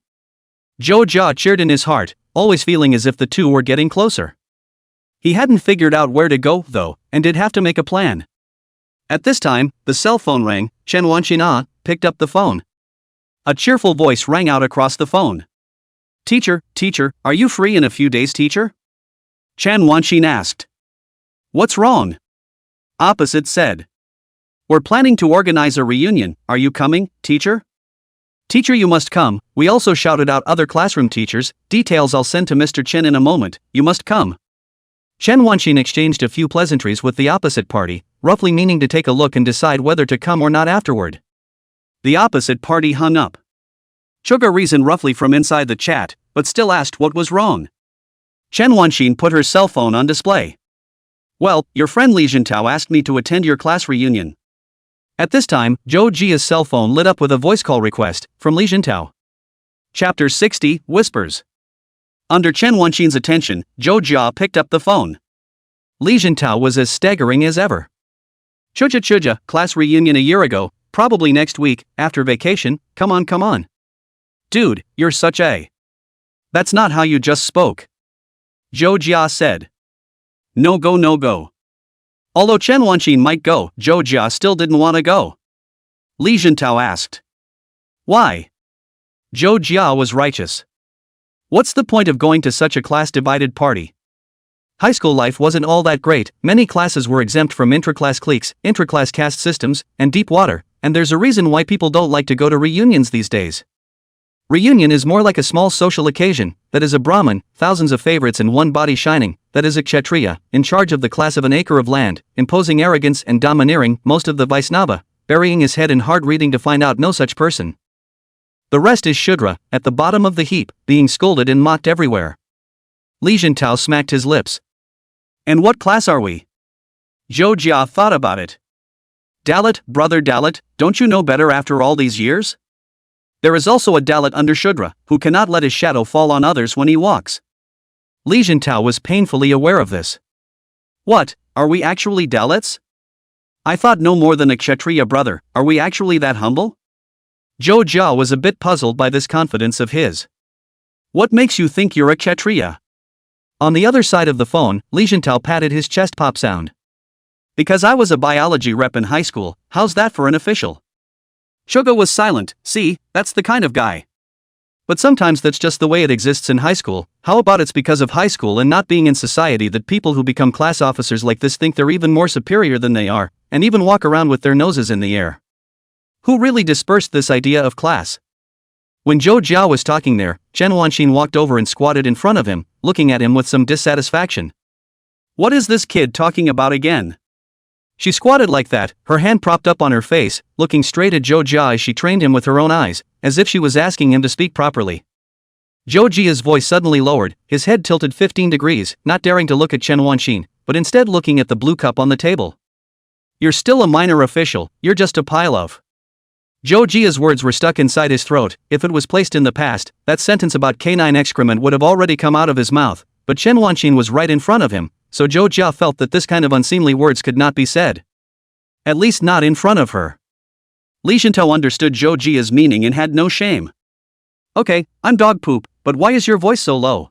[SPEAKER 2] Zhou Jia cheered in his heart, always feeling as if the two were getting closer. He hadn't figured out where to go, though, and did have to make a plan. At this time, the cell phone rang. Chen Wanqing picked up the phone.
[SPEAKER 1] A cheerful voice rang out across the phone. Teacher, are you free in a few days, teacher? Chen Wanqing asked. What's wrong? Opposite said. We're planning to organize a reunion, are you coming, teacher?
[SPEAKER 2] Teacher, you must come. We also shouted out other classroom teachers. Details I'll send to Mr. Chen in a moment. You must come. Chen Wanqing exchanged a few pleasantries with the opposite party, roughly meaning to take a look and decide whether to come or not afterward.
[SPEAKER 1] The opposite party hung up. Choga reasoned roughly from inside the chat, but still asked what was wrong. Chen Wanqing put her cell phone on display. Well, your friend Li Jintao asked me to attend your class reunion.
[SPEAKER 2] At this time, Zhou Jia's cell phone lit up with a voice call request from Li Jintao.
[SPEAKER 1] Chapter 60, Whispers. Under Chen Wanqing's attention, Zhou Jia picked up the phone.
[SPEAKER 2] Li Jintao was as staggering as ever.
[SPEAKER 1] Chuja, class reunion a year ago, probably next week, after vacation, come on. Dude, you're such a... That's not how you just spoke. Zhou Jia said. No go. Although Chen Wanqing might go, Zhou Jia still didn't want to go. Li Jintao asked. Why?
[SPEAKER 2] Zhou Jia was righteous. What's the point of going to such a class-divided party? High school life wasn't all that great. Many classes were exempt from intra-class cliques, intra-class caste systems, and deep water, and there's a reason why people don't like to go to reunions these days. Reunion is more like a small social occasion, that is a Brahmin, thousands of favorites and one body shining, that is a Kshatriya, in charge of the class of an acre of land, imposing arrogance and domineering, most of the Vaisnava, burying his head in hard reading to find out no such person. The rest is Shudra, at the bottom of the heap, being scolded and mocked everywhere. Li Jintao smacked his lips.
[SPEAKER 1] And what class are we? Zhou Jia thought about it. Dalit, brother Dalit, don't you know better after all these years? There is also a Dalit under Shudra, who cannot let his shadow fall on others when he walks.
[SPEAKER 2] Li Jintao was painfully aware of this.
[SPEAKER 1] What, are we actually Dalits? I thought no more than a Kshatriya brother, are we actually that humble?
[SPEAKER 2] Zhou Jia was a bit puzzled by this confidence of his.
[SPEAKER 1] What makes you think you're a Kshatriya?
[SPEAKER 2] On the other side of the phone, Li Jintao patted his chest pop sound.
[SPEAKER 1] Because I was a biology rep in high school, how's that for an official? Shogo was silent. See, that's the kind of guy.
[SPEAKER 2] But sometimes that's just the way it exists in high school. How about it's because of high school and not being in society that people who become class officers like this think they're even more superior than they are, and even walk around with their noses in the air? Who really dispersed this idea of class? When Zhou Jia was talking there, Chen Wanqing walked over and squatted in front of him, looking at him with some dissatisfaction.
[SPEAKER 1] What is this kid talking about again?
[SPEAKER 2] She squatted like that, her hand propped up on her face, looking straight at Zhou Jia as she trained him with her own eyes, as if she was asking him to speak properly. Zhou Jia's voice suddenly lowered, his head tilted 15 degrees, not daring to look at Chen Wanqing, but instead looking at the blue cup on the table.
[SPEAKER 1] You're still a minor official, you're just a pile of.
[SPEAKER 2] Zhou Jia's words were stuck inside his throat. If it was placed in the past, that sentence about canine excrement would have already come out of his mouth, but Chen Wanqin was right in front of him, so Zhou Jia felt that this kind of unseemly words could not be said. At least not in front of her.
[SPEAKER 1] Li Shintao understood Zhou Jia's meaning and had no shame.
[SPEAKER 2] Okay, I'm dog poop, but why is your voice so low?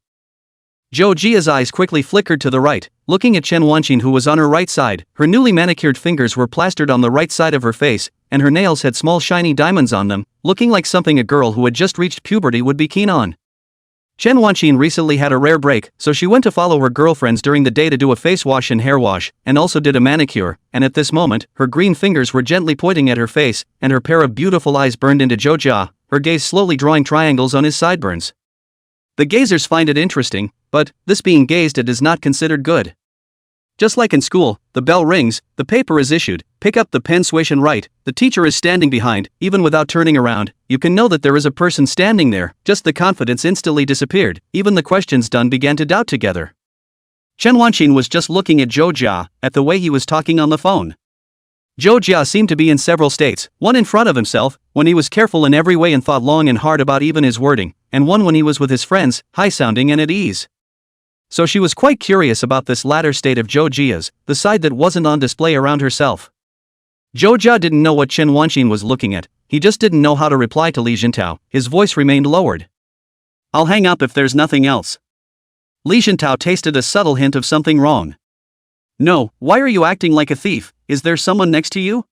[SPEAKER 2] Zhou Jia's eyes quickly flickered to the right, looking at Chen Wanqin, who was on her right side. Her newly manicured fingers were plastered on the right side of her face, and her nails had small shiny diamonds on them, looking like something a girl who had just reached puberty would be keen on. Chen Wanqin recently had a rare break, so she went to follow her girlfriends during the day to do a face wash and hair wash, and also did a manicure, and at this moment, her green fingers were gently pointing at her face, and her pair of beautiful eyes burned into Zhou Jia, her gaze slowly drawing triangles on his sideburns. The gazers find it interesting, but this being gazed at is not considered good. Just like in school, the bell rings, the paper is issued, pick up the pen, swish and write, the teacher is standing behind, even without turning around, you can know that there is a person standing there, just the confidence instantly disappeared, even the questions done began to doubt together. Chen Wanqin was just looking at Zhou Jia, at the way he was talking on the phone. Zhou Jia seemed to be in several states, one in front of himself, when he was careful in every way and thought long and hard about even his wording, and one when he was with his friends, high-sounding and at ease. So she was quite curious about this latter state of Zhou Jia's, the side that wasn't on display around herself. Zhou Jia didn't know what Chen Wanqin was looking at, he just didn't know how to reply to Li Shintao, his voice remained lowered.
[SPEAKER 1] I'll hang up if there's nothing else.
[SPEAKER 2] Li Shintao tasted a subtle hint of something wrong.
[SPEAKER 1] No, why are you acting like a thief? Is there someone next to you?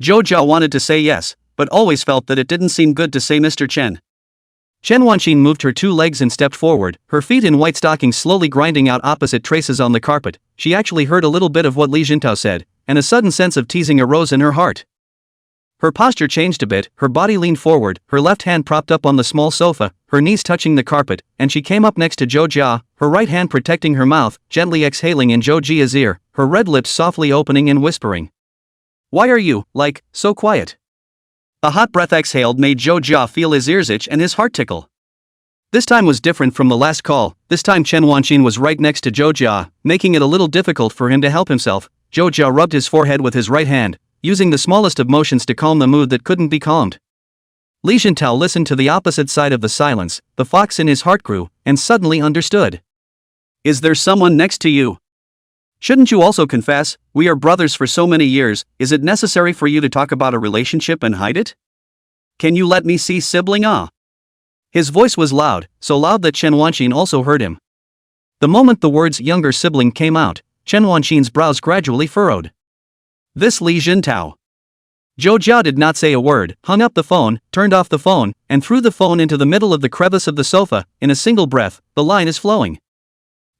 [SPEAKER 1] Zhou Jia wanted to say yes, but always felt that it didn't seem good to say Mr. Chen.
[SPEAKER 2] Chen Wanqin moved her 2 legs and stepped forward, her feet in white stockings slowly grinding out opposite traces on the carpet. She actually heard a little bit of what Li Shintao said, and a sudden sense of teasing arose in her heart. Her posture changed a bit, her body leaned forward, her left hand propped up on the small sofa, her knees touching the carpet, and she came up next to Zhou Jia, her right hand protecting her mouth, gently exhaling in Zhou Jia's ear, her red lips softly opening and whispering.
[SPEAKER 1] Why are you, like, so quiet? A hot breath exhaled made Zhou Jia feel his ears itch and his heart tickle.
[SPEAKER 2] This time was different from the last call. This time Chen Wanqin was right next to Zhou Jia, making it a little difficult for him to help himself. Zhou Jia rubbed his forehead with his right hand, using the smallest of motions to calm the mood that couldn't be calmed. Li Shintao listened to the opposite side of the silence, the fox in his heart grew, and suddenly understood.
[SPEAKER 1] Is there someone next to you? Shouldn't you also confess? We are brothers for so many years, is it necessary for you to talk about a relationship and hide it? Can you let me see sibling ah?
[SPEAKER 2] His voice was loud, so loud that Chen Wanqin also heard him. The moment the words younger sibling came out, Chen Wanqin's brows gradually furrowed.
[SPEAKER 1] This Li Shintao.
[SPEAKER 2] Zhou Jia did not say a word, hung up the phone, turned off the phone, and threw the phone into the middle of the crevice of the sofa. In a single breath, the line is flowing.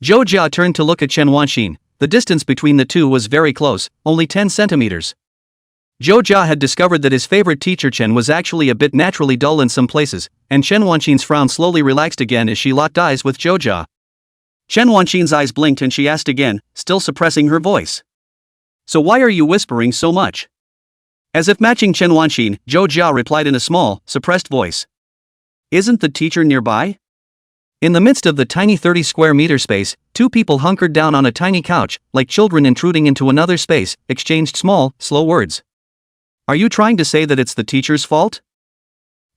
[SPEAKER 2] Zhou Jia turned to look at Chen Wanqin. The distance between the two was very close, only 10 centimeters. Zhou Jia had discovered that his favorite teacher Chen was actually a bit naturally dull in some places, and Chen Wanqin's frown slowly relaxed again as she locked eyes with Zhou Jia.
[SPEAKER 1] Chen Wanqin's eyes blinked and she asked again, still suppressing her voice. So why are you whispering so much? As if matching Chen Wanqin, Zhou Jia replied in a small, suppressed voice. Isn't the teacher nearby?
[SPEAKER 2] In the midst of the tiny 30 square meter space, 2 people hunkered down on a tiny couch, like children intruding into another space, exchanged small, slow words.
[SPEAKER 1] Are you trying to say that it's the teacher's fault?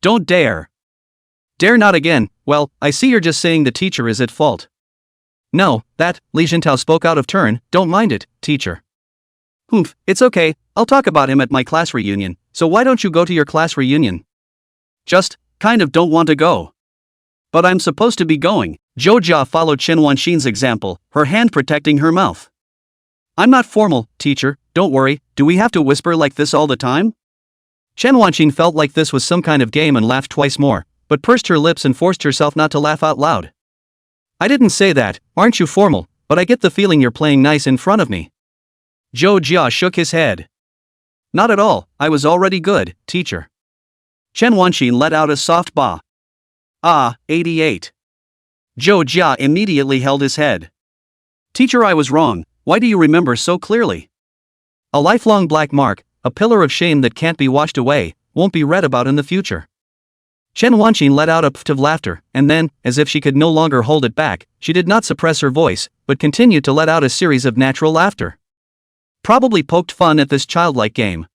[SPEAKER 2] Don't dare.
[SPEAKER 1] Dare not again.
[SPEAKER 2] Well, I see you're just saying the teacher is at fault.
[SPEAKER 1] No, that, Li Shintao spoke out of turn, don't mind it, teacher.
[SPEAKER 2] Humph, it's okay, I'll talk about him at my class reunion, so why don't you go to your class reunion?
[SPEAKER 1] Just, kind of don't want to go. But I'm supposed to be going. Zhou Jia followed Chen Wanqin's example, her hand protecting her mouth. I'm not formal, teacher, don't worry, do we have to whisper like this all the time?
[SPEAKER 2] Chen Wanqin felt like this was some kind of game and laughed twice more, but pursed her lips and forced herself not to laugh out loud. I didn't say that, aren't you formal, but I get the feeling you're playing nice in front of me.
[SPEAKER 1] Zhou Jia shook his head. Not at all, I was already good, teacher. Chen Wanqin let out a soft bah. Ah, 88. Zhou Jia immediately held his head. Teacher, I was wrong, why do you remember so clearly?
[SPEAKER 2] A lifelong black mark, a pillar of shame that can't be washed away, won't be read about in the future. Chen Wanqin let out a pft of laughter, and then, as if she could no longer hold it back, she did not suppress her voice, but continued to let out a series of natural laughter. Probably poked fun at this childlike game.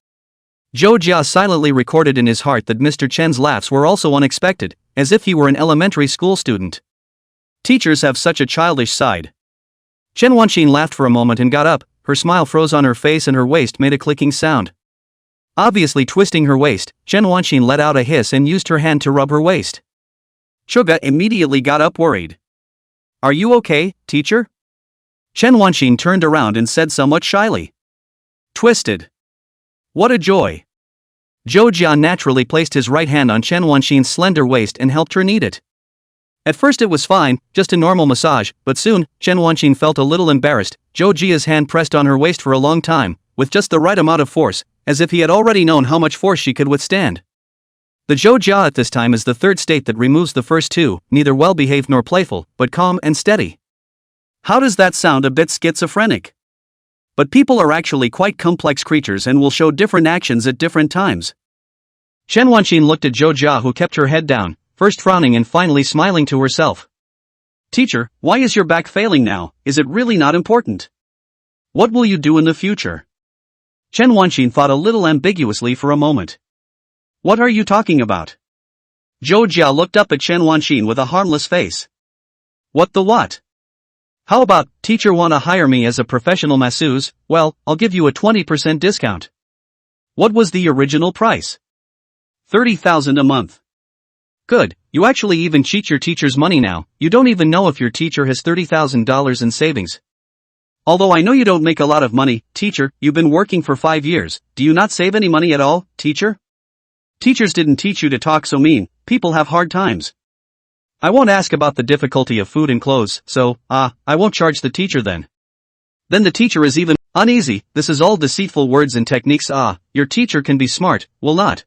[SPEAKER 2] Zhou Jia silently recorded in his heart that Mr. Chen's laughs were also unexpected, as if he were an elementary school student. Teachers have such a childish side. Chen Wanqin laughed for a moment and got up, her smile froze on her face and her waist made a clicking sound. Obviously twisting her waist, Chen Wanqin let out a hiss and used her hand to rub her waist. Suga immediately got up worried. "Are you okay, teacher?" Chen Wanqin turned around and said somewhat shyly. "Twisted. What a joy." Zhou Jia naturally placed his right hand on Chen Wanqin's slender waist and helped her knead it. At first it was fine, just a normal massage, but soon, Chen Wanqin felt a little embarrassed. Zhou Jia's hand pressed on her waist for a long time, with just the right amount of force, as if he had already known how much force she could withstand. The Zhou Jia at this time is the third state that removes the first two, neither well-behaved nor playful, but calm and steady. How does that sound? A bit schizophrenic? But people are actually quite complex creatures and will show different actions at different times. Chen Wanqin looked at Zhou Jia, who kept her head down, first frowning and finally smiling to herself. "Teacher, why is your back failing now? Is it really not important? What will you do in the future?" Chen Wanqin thought a little ambiguously for a moment. "What are you talking about?" Zhou Jia looked up at Chen Wanqin with a harmless face. "What the what? How about, teacher, wanna hire me as a professional masseuse? Well, I'll give you a 20% discount." "What was the original price?" 30,000 a month. "Good, you actually even cheat your teacher's money now. You don't even know if your teacher has $30,000 in savings. Although I know you don't make a lot of money, teacher, you've been working for 5 years, do you not save any money at all, teacher? Teachers didn't teach you to talk so mean, people have hard times. I won't ask about the difficulty of food and clothes, so, I won't charge the teacher then. Then the teacher is even uneasy, this is all deceitful words and techniques. Your teacher can be smart, will not?"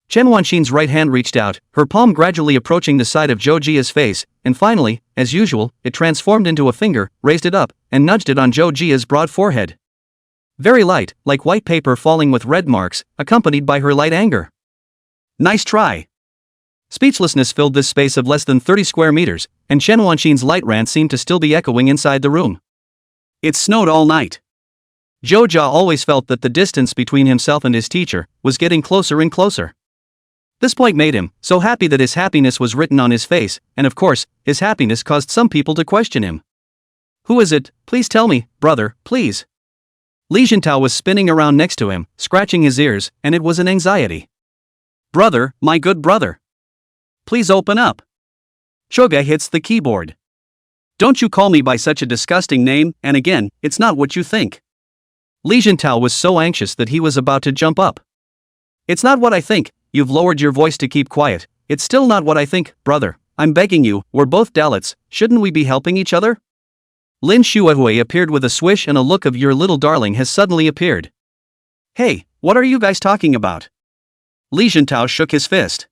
[SPEAKER 2] Chen Wanqin's right hand reached out, her palm gradually approaching the side of Zhou Jia's face, and finally, as usual, it transformed into a finger, raised it up, and nudged it on Zhou Jia's broad forehead. Very light, like white paper falling with red marks, accompanied by her light anger. "Nice try." Speechlessness filled this space of less than 30 square meters, and Chen Wanqin's light rant seemed to still be echoing inside the room. It snowed all night. Zhou Jia always felt that the distance between himself and his teacher was getting closer and closer. This point made him so happy that his happiness was written on his face, and of course, his happiness caused some people to question him. "Who is it? Please tell me, brother, please." Li Jintao was spinning around next to him, scratching his ears, and it was an anxiety. "Brother, my good brother. Please open up." Shoga hits the keyboard. "Don't you call me by such a disgusting name, and again, it's not what you think." Li Jintao was so anxious that he was about to jump up. "It's not what I think. You've lowered your voice to keep quiet. It's still not what I think, brother. I'm begging you, we're both Dalits, shouldn't we be helping each other?" Lin Shuehui appeared with a swish and a look of "your little darling has suddenly appeared." "Hey, what are you guys talking about?" Li Jintao shook his fist.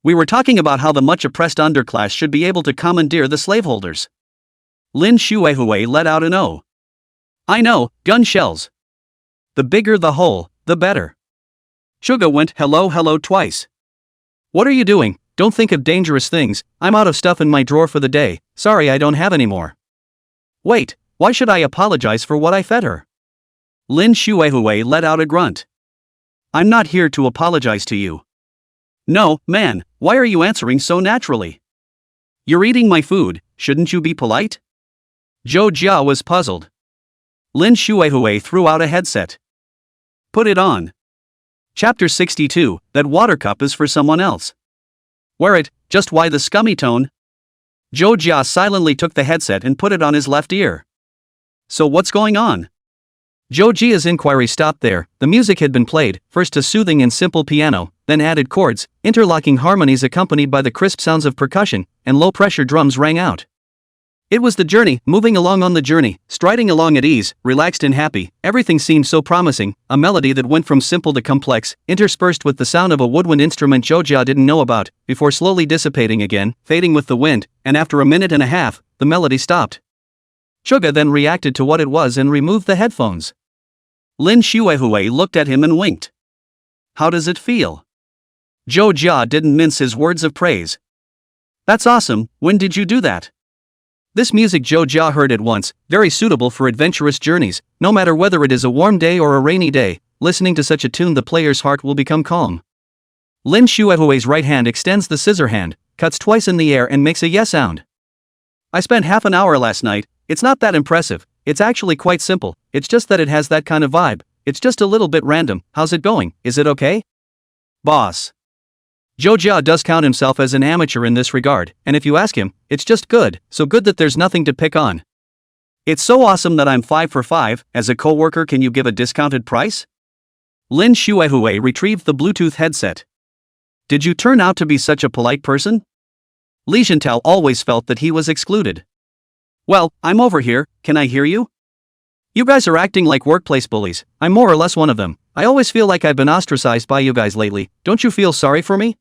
[SPEAKER 2] "We were talking about how the much oppressed underclass should be able to commandeer the slaveholders." Lin Shuehui let out an "oh." "I know, gun shells. The bigger the hole, the better." Suga went hello twice. "What are you doing? Don't think of dangerous things. I'm out of stuff in my drawer for the day, sorry I don't have any more." "Wait, why should I apologize for what I fed her?" Lin Shuehui let out a grunt. "I'm not here to apologize to you." "No, man, why are you answering so naturally? You're eating my food, shouldn't you be polite?" Zhou Jia was puzzled. Lin Shuehui threw out a headset. "Put it on." Chapter 62, that water cup is for someone else. Wear it, just why the scummy tone? Zhou Jia silently took the headset and put it on his left ear. "So what's going on?" Zhou Jia's inquiry stopped there. The music had been played, first a soothing and simple piano, then added chords, interlocking harmonies accompanied by the crisp sounds of percussion, and low-pressure drums rang out. It was the journey, moving along on the journey, striding along at ease, relaxed and happy, everything seemed so promising, a melody that went from simple to complex, interspersed with the sound of a woodwind instrument Zhou Jia didn't know about, before slowly dissipating again, fading with the wind, and after a minute and a half, the melody stopped. Suga then reacted to what it was and removed the headphones. Lin Shuehui looked at him and winked. "How does it feel?" Zhou Jia didn't mince his words of praise. "That's awesome, when did you do that?" This music Zhou Jia heard at once, very suitable for adventurous journeys, no matter whether it is a warm day or a rainy day, listening to such a tune the player's heart will become calm. Lin Shuehui's right hand extends the scissor hand, cuts twice in the air and makes a yes sound.
[SPEAKER 1] I spent half an hour last night. It's not that impressive, it's actually quite simple, it's just that it has that kind of vibe, it's just a little bit random. How's it going, is it okay?
[SPEAKER 2] Boss. Zhou Jia does count himself as an amateur in this regard, and if you ask him, it's just good, so good that there's nothing to pick on.
[SPEAKER 1] It's so awesome that I'm 5 for 5, as a co-worker can you give a discounted price? Lin Shuehui retrieved the Bluetooth headset. Did you turn out to be such a polite person? Li Jintao always felt that he was excluded. Well, I'm over here, can I hear you? You guys are acting like workplace bullies, I'm more or less one of them. I always feel like I've been ostracized by you guys lately, don't you feel sorry for me?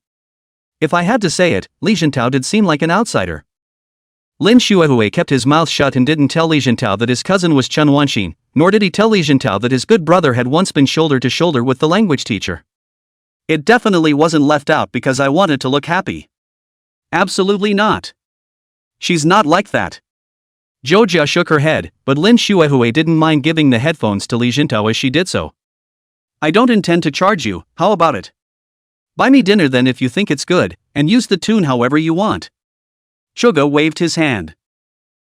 [SPEAKER 1] If I had to say it, Li Jintao did seem like an outsider. Lin Shuehui kept his mouth shut and didn't tell Li Jintao that his cousin was Chen Wanxin, nor did he tell Li Jintao that his good brother had once been shoulder to shoulder with the language teacher. It definitely wasn't left out because I wanted to look happy. Absolutely not. She's not like that.
[SPEAKER 2] Zhou Jia shook her head, but Lin Shuehui didn't mind giving the headphones to Li Jintao as she did so.
[SPEAKER 1] I don't intend to charge you, how about it? Buy me dinner then if you think it's good, and use the tune however you want. Suga waved his hand.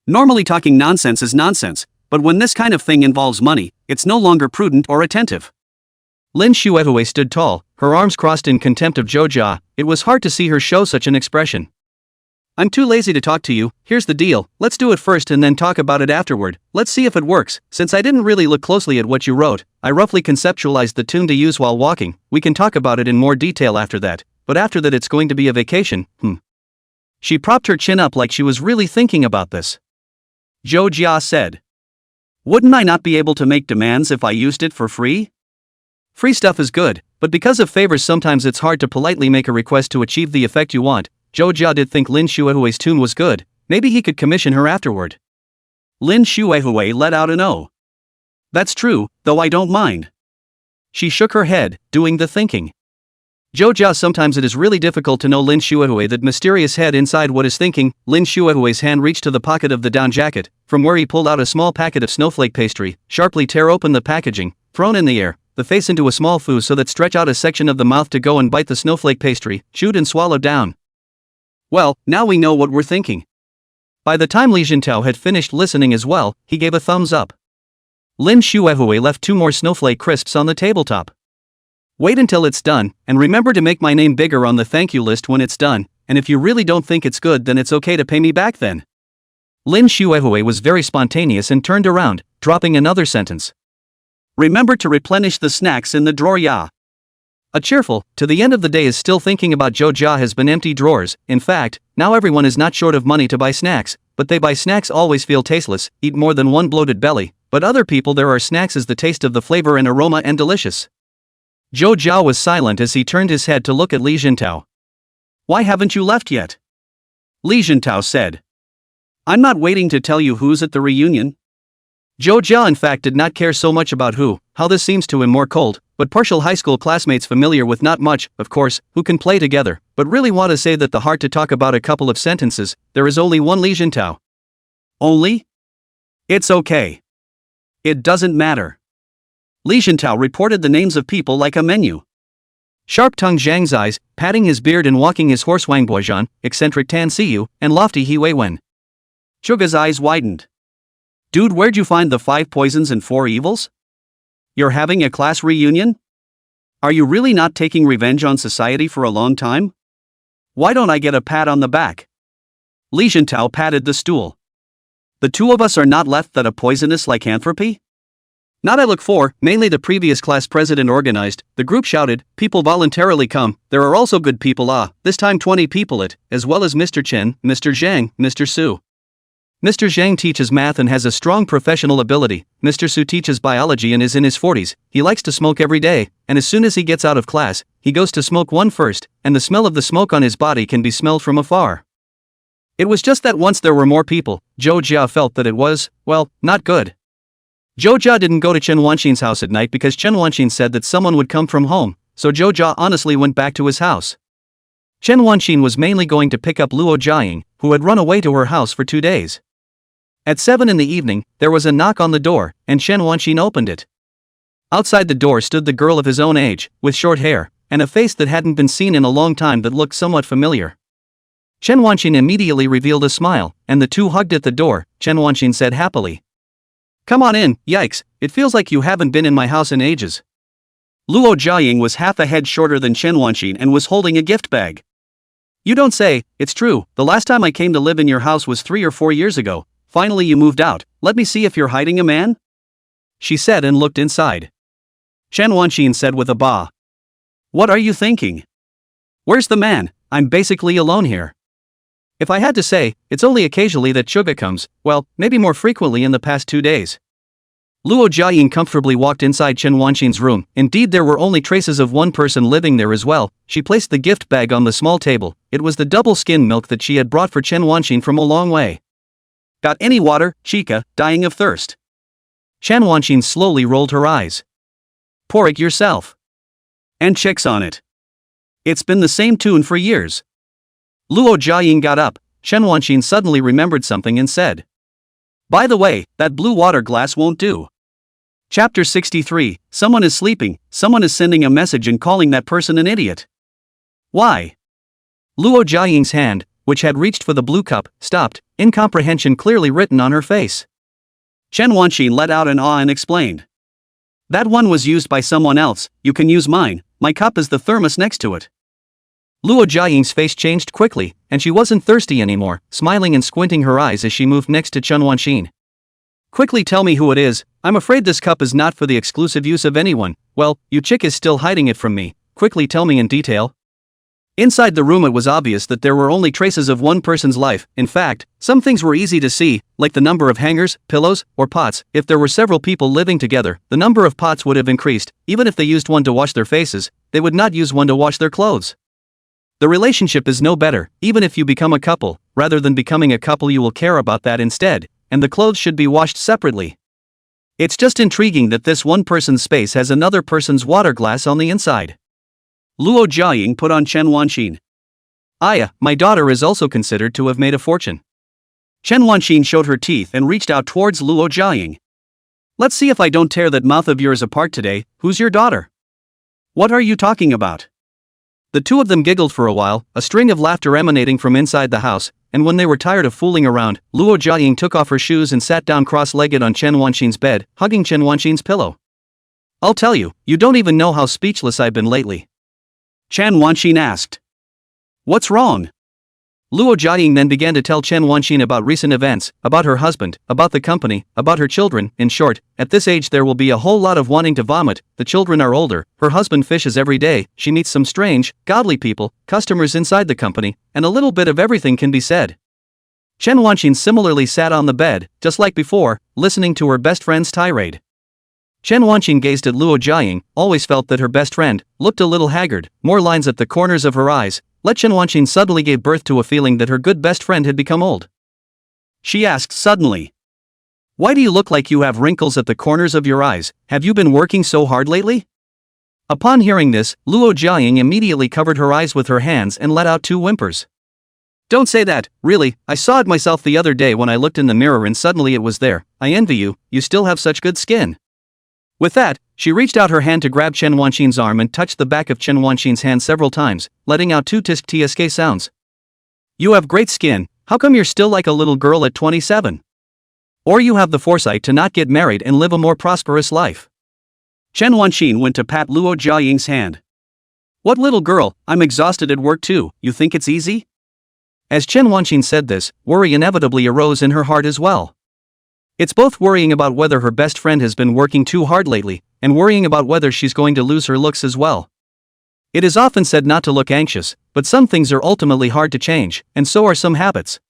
[SPEAKER 1] Normally talking nonsense is nonsense, but when this kind of thing involves money, it's no longer prudent or attentive.
[SPEAKER 2] Lin Shuehui stood tall, her arms crossed in contempt of Zhou Jia. It was hard to see her show such an expression.
[SPEAKER 1] I'm too lazy to talk to you, here's the deal, let's do it first and then talk about it afterward, let's see if it works. Since I didn't really look closely at what you wrote, I roughly conceptualized the tune to use while walking, we can talk about it in more detail after that, but after that it's going to be a vacation, She propped her chin up like she was really thinking about this.
[SPEAKER 2] Zhou Jia said.
[SPEAKER 1] Wouldn't I not be able to make demands if I used it for free?
[SPEAKER 2] Free stuff is good, but because of favors sometimes it's hard to politely make a request to achieve the effect you want. Zhou Jia did think Lin Shuehui's tune was good, maybe he could commission her afterward.
[SPEAKER 1] Lin Shuehui let out an "oh." That's true, though I don't mind.
[SPEAKER 2] She shook her head, doing the thinking. Zhou Jia sometimes it is really difficult to know Lin Shuehui, that mysterious head inside what is thinking. Lin Shuehui's hand reached to the pocket of the down jacket, from where he pulled out a small packet of snowflake pastry, sharply tear open the packaging, thrown in the air, the face into a small foo so that stretch out a section of the mouth to go and bite the snowflake pastry, chewed and swallowed down.
[SPEAKER 1] Well, now we know what we're thinking.
[SPEAKER 2] By the time Li Jintao had finished listening as well, he gave a thumbs up. Lin Shuehui left 2 more snowflake crisps on the tabletop. Wait until it's done, and remember to make my name bigger on the thank you list when it's done, and if you really don't think it's good then it's okay to pay me back then. Lin Shuehui was very spontaneous and turned around, dropping another sentence.
[SPEAKER 1] Remember to replenish the snacks in the drawer, yeah.
[SPEAKER 2] A cheerful, to the end of the day is still thinking about Zhou Jia has been empty drawers. In fact, now everyone is not short of money to buy snacks, but they buy snacks always feel tasteless, eat more than one bloated belly, but other people there are snacks as the taste of the flavor and aroma and delicious. Zhou Jia was silent as he turned his head to look at Li Jintao.
[SPEAKER 1] Why haven't you left yet? Li Jintao said. I'm not waiting to tell you who's at the reunion.
[SPEAKER 2] Zhou Jia in fact did not care so much about how this seems to him more cold, but partial high school classmates familiar with not much, of course, who can play together, but really want to say that the heart to talk about a couple of sentences. There is only one Li Jintao.
[SPEAKER 1] Only? It's okay. It doesn't matter. Li Jintao reported the names of people like a menu.
[SPEAKER 2] Sharp-tongued Zhang's eyes, patting his beard and walking his horse Wang Guozhan, eccentric Tan Siyu, and lofty He Weiwen.
[SPEAKER 1] Suga's eyes widened. Dude, where'd you find the 5 poisons and 4 evils? You're having a class reunion? Are you really not taking revenge on society for a long time? Why don't I get a pat on the back? Li Jintao patted the stool. The 2 of us are not left that a poisonous lycanthropy? Not I look for, mainly the previous class president organized, the group shouted, people voluntarily come, there are also good people this time 20 people as well as Mr. Chen, Mr. Zhang, Mr. Su. Mr. Zhang teaches math and has a strong professional ability, Mr. Su teaches biology and is in his 40s, he likes to smoke every day, and as soon as he gets out of class, he goes to smoke one first, and the smell of the smoke on his body can be smelled from afar. It was just that once there were more people, Zhou Jia felt that it was, well, not good. Zhou Jia didn't go to Chen Wanxin's house at night because Chen Wanxin said that someone would come from home, so Zhou Jia honestly went back to his house. Chen Wanxin was mainly going to pick up Luo Jiaying, who had run away to her house for 2 days. At 7 in the evening, there was a knock on the door, and Chen Wanxin opened it.
[SPEAKER 2] Outside the door stood the girl of his own age, with short hair, and a face that hadn't been seen in a long time that looked somewhat familiar. Chen Wanqin immediately revealed a smile, and the two hugged at the door. Chen Wanqin said happily, "Come on in, yikes, it feels like you haven't been in my house in ages."
[SPEAKER 1] Luo Jiaying was half a head shorter than Chen Wanqin and was holding a gift bag.
[SPEAKER 2] "You don't say, it's true, the last time I came to live in your house was 3 or 4 years ago, finally you moved out, let me see if you're hiding a man?" she said and looked inside.
[SPEAKER 1] Chen Wanqin said with a bah. "What are you thinking? Where's the man? I'm basically alone here."
[SPEAKER 2] "If I had to say, it's only occasionally that Sugar comes, well, maybe more frequently in the past 2 days." Luo Jiaying comfortably walked inside Chen Wanqin's room. Indeed, there were only traces of one person living there as well. She placed the gift bag on the small table. It was the double skim milk that she had brought for Chen Wanqin from a long way.
[SPEAKER 1] "Got any water, chica, dying of thirst?"
[SPEAKER 2] Chen Wanqin slowly rolled her eyes.
[SPEAKER 1] "Pour it yourself. And chicks on it. It's been the same tune for years."
[SPEAKER 2] Luo Jiaying got up. Chen Wanqin suddenly remembered something and said,
[SPEAKER 1] "By the way, that blue water glass won't do." Chapter 63, Someone is sleeping, someone is sending a message and calling that person an idiot. Why?
[SPEAKER 2] Luo Jiaying's hand, which had reached for the blue cup, stopped, incomprehension clearly written on her face.
[SPEAKER 1] Chen Wanqin let out an ah and explained. "That one was used by someone else, you can use mine, my cup is the thermos next to it."
[SPEAKER 2] Luo Jiaying's face changed quickly, and she wasn't thirsty anymore, smiling and squinting her eyes as she moved next to Chen Wanqin. "Quickly tell me who it is, I'm afraid this cup is not for the exclusive use of anyone. Well, you chick is still hiding it from me, quickly tell me in detail." Inside the room it was obvious that there were only traces of one person's life. In fact, some things were easy to see, like the number of hangers, pillows, or pots. If there were several people living together, the number of pots would have increased. Even if they used one to wash their faces, they would not use one to wash their clothes. The relationship is no better, even if you become a couple. Rather than becoming a couple, you will care about that instead, and the clothes should be washed separately. It's just intriguing that this one person's space has another person's water glass on the inside.
[SPEAKER 1] Luo Jiaying put on Chen Wanqin.
[SPEAKER 2] "Aya, my daughter is also considered to have made a fortune."
[SPEAKER 1] Chen Wanqin showed her teeth and reached out towards Luo Jiaying. "Let's see if I don't tear that mouth of yours apart today. Who's your daughter? What are you talking about?"
[SPEAKER 2] The two of them giggled for a while, a string of laughter emanating from inside the house, and when they were tired of fooling around, Luo Jiaying took off her shoes and sat down cross-legged on Chen Wanqin's bed, hugging Chen Wanqin's pillow. "I'll tell you, you don't even know how speechless I've been lately."
[SPEAKER 1] Chen Wanqin asked. "What's wrong?"
[SPEAKER 2] Luo Jiaying then began to tell Chen Wanqin about recent events, about her husband, about the company, about her children. In short, at this age there will be a whole lot of wanting to vomit. The children are older, her husband fishes every day, she meets some strange, godly people, customers inside the company, and a little bit of everything can be said. Chen Wanqin similarly sat on the bed, just like before, listening to her best friend's tirade. Chen Wanqin gazed at Luo Jiaying, always felt that her best friend looked a little haggard, more lines at the corners of her eyes. Chen Wanqin suddenly gave birth to a feeling that her good best friend had become old.
[SPEAKER 1] She asked suddenly, "Why do you look like you have wrinkles at the corners of your eyes? Have you been working so hard lately?"
[SPEAKER 2] Upon hearing this, Luo Jiaying immediately covered her eyes with her hands and let out 2 whimpers.
[SPEAKER 1] "Don't say that, really, I saw it myself the other day when I looked in the mirror and suddenly it was there. I envy you, you still have such good skin." With that, she reached out her hand to grab Chen Wanqin's arm and touched the back of Chen Wanqin's hand several times, letting out 2 tisk-tsk sounds. "You have great skin, how come you're still like a little girl at 27? Or you have the foresight to not get married and live a more prosperous life." Chen Wanqin went to pat Luo Jiaying's hand. "What little girl, I'm exhausted at work too, you think it's easy?"
[SPEAKER 2] As Chen Wanqin said this, worry inevitably arose in her heart as well. It's both worrying about whether her best friend has been working too hard lately, and worrying about whether she's going to lose her looks as well. It is often said not to look anxious, but some things are ultimately hard to change, and so are some habits.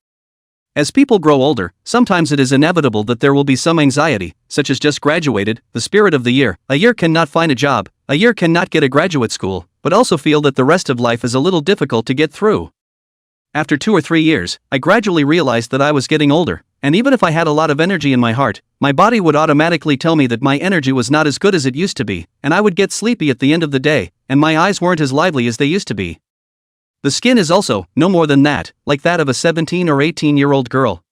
[SPEAKER 2] As people grow older, sometimes it is inevitable that there will be some anxiety, such as just graduated, the spirit of the year, a year cannot find a job, a year cannot get a graduate school, but also feel that the rest of life is a little difficult to get through. After 2 or 3 years, I gradually realized that I was getting older, and even if I had a lot of energy in my heart, my body would automatically tell me that my energy was not as good as it used to be, and I would get sleepy at the end of the day, and my eyes weren't as lively as they used to be. The skin is also, no more than that, like that of a 17 or 18-year-old girl.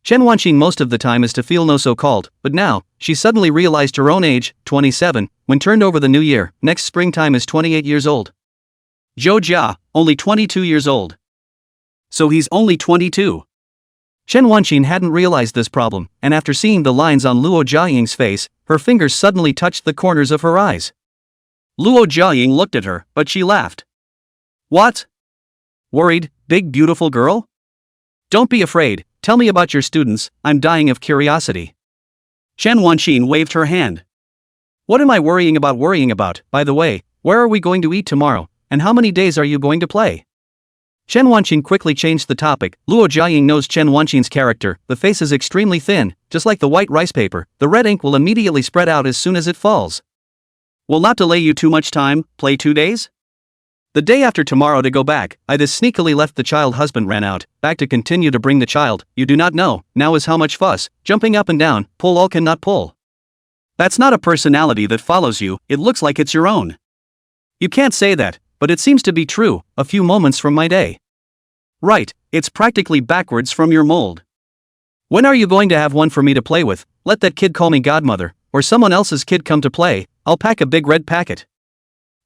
[SPEAKER 2] Chen Wanqing most of the time is to feel no so-called, but now, she suddenly realized her own age, 27, when turned over the new year, next springtime is 28 years old.
[SPEAKER 1] Zhou Jia, only 22 years old. So he's only 22.
[SPEAKER 2] Chen Wanqing hadn't realized this problem, and after seeing the lines on Luo Jiaying's face, her fingers suddenly touched the corners of her eyes.
[SPEAKER 1] Luo Jiaying looked at her, but she laughed. What? Worried, big beautiful girl? Don't be afraid, tell me about your students, I'm dying of curiosity. Chen Wanqing waved her hand. What am I worrying about, by the way, where are we going to eat tomorrow, and how many days are you going to play? Chen Wanqing quickly changed the topic. Luo Jiaying knows Chen Wanqing's character, the face is extremely thin, just like the white rice paper, the red ink will immediately spread out as soon as it falls. Will not delay you too much time, play 2 days? The day after tomorrow to go back, I just sneakily left the child husband ran out, back to continue to bring the child, you do not know, now is how much fuss, jumping up and down, pull all cannot pull. That's not a personality that follows you, it looks like it's your own. You can't say that, but it seems to be true, a few moments from my day. Right, it's practically backwards from your mold. When are you going to have one for me to play with? Let that kid call me godmother, or someone else's kid come to play, I'll pack a big red packet.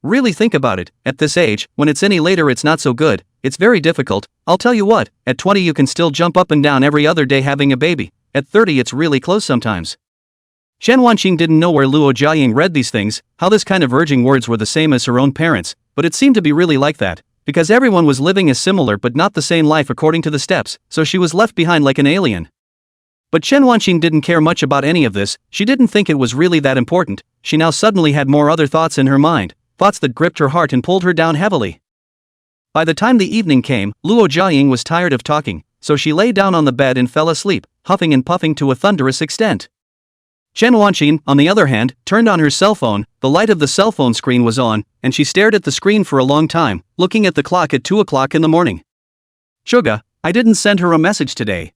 [SPEAKER 1] Really think about it, at this age, when it's any later it's not so good, it's very difficult, I'll tell you what, at 20 you can still jump up and down every other day having a baby, at 30 it's really close sometimes. Chen Wanqing didn't know where Luo Jiaying read these things, how this kind of urging words were the same as her own parents, but it seemed to be really like that, because everyone was living a similar but not the same life according to the steps, so she was left behind like an alien. But Chen Wanqing didn't care much about any of this, she didn't think it was really that important, she now suddenly had more other thoughts in her mind, thoughts that gripped her heart and pulled her down heavily. By the time the evening came, Luo Jiaying was tired of talking, so she lay down on the bed and fell asleep, huffing and puffing to a thunderous extent. Chen Wanqing, on the other hand, turned on her cell phone, the light of the cell phone screen was on, and she stared at the screen for a long time, looking at the clock at 2 o'clock in the morning. Suga, I didn't send her a message today.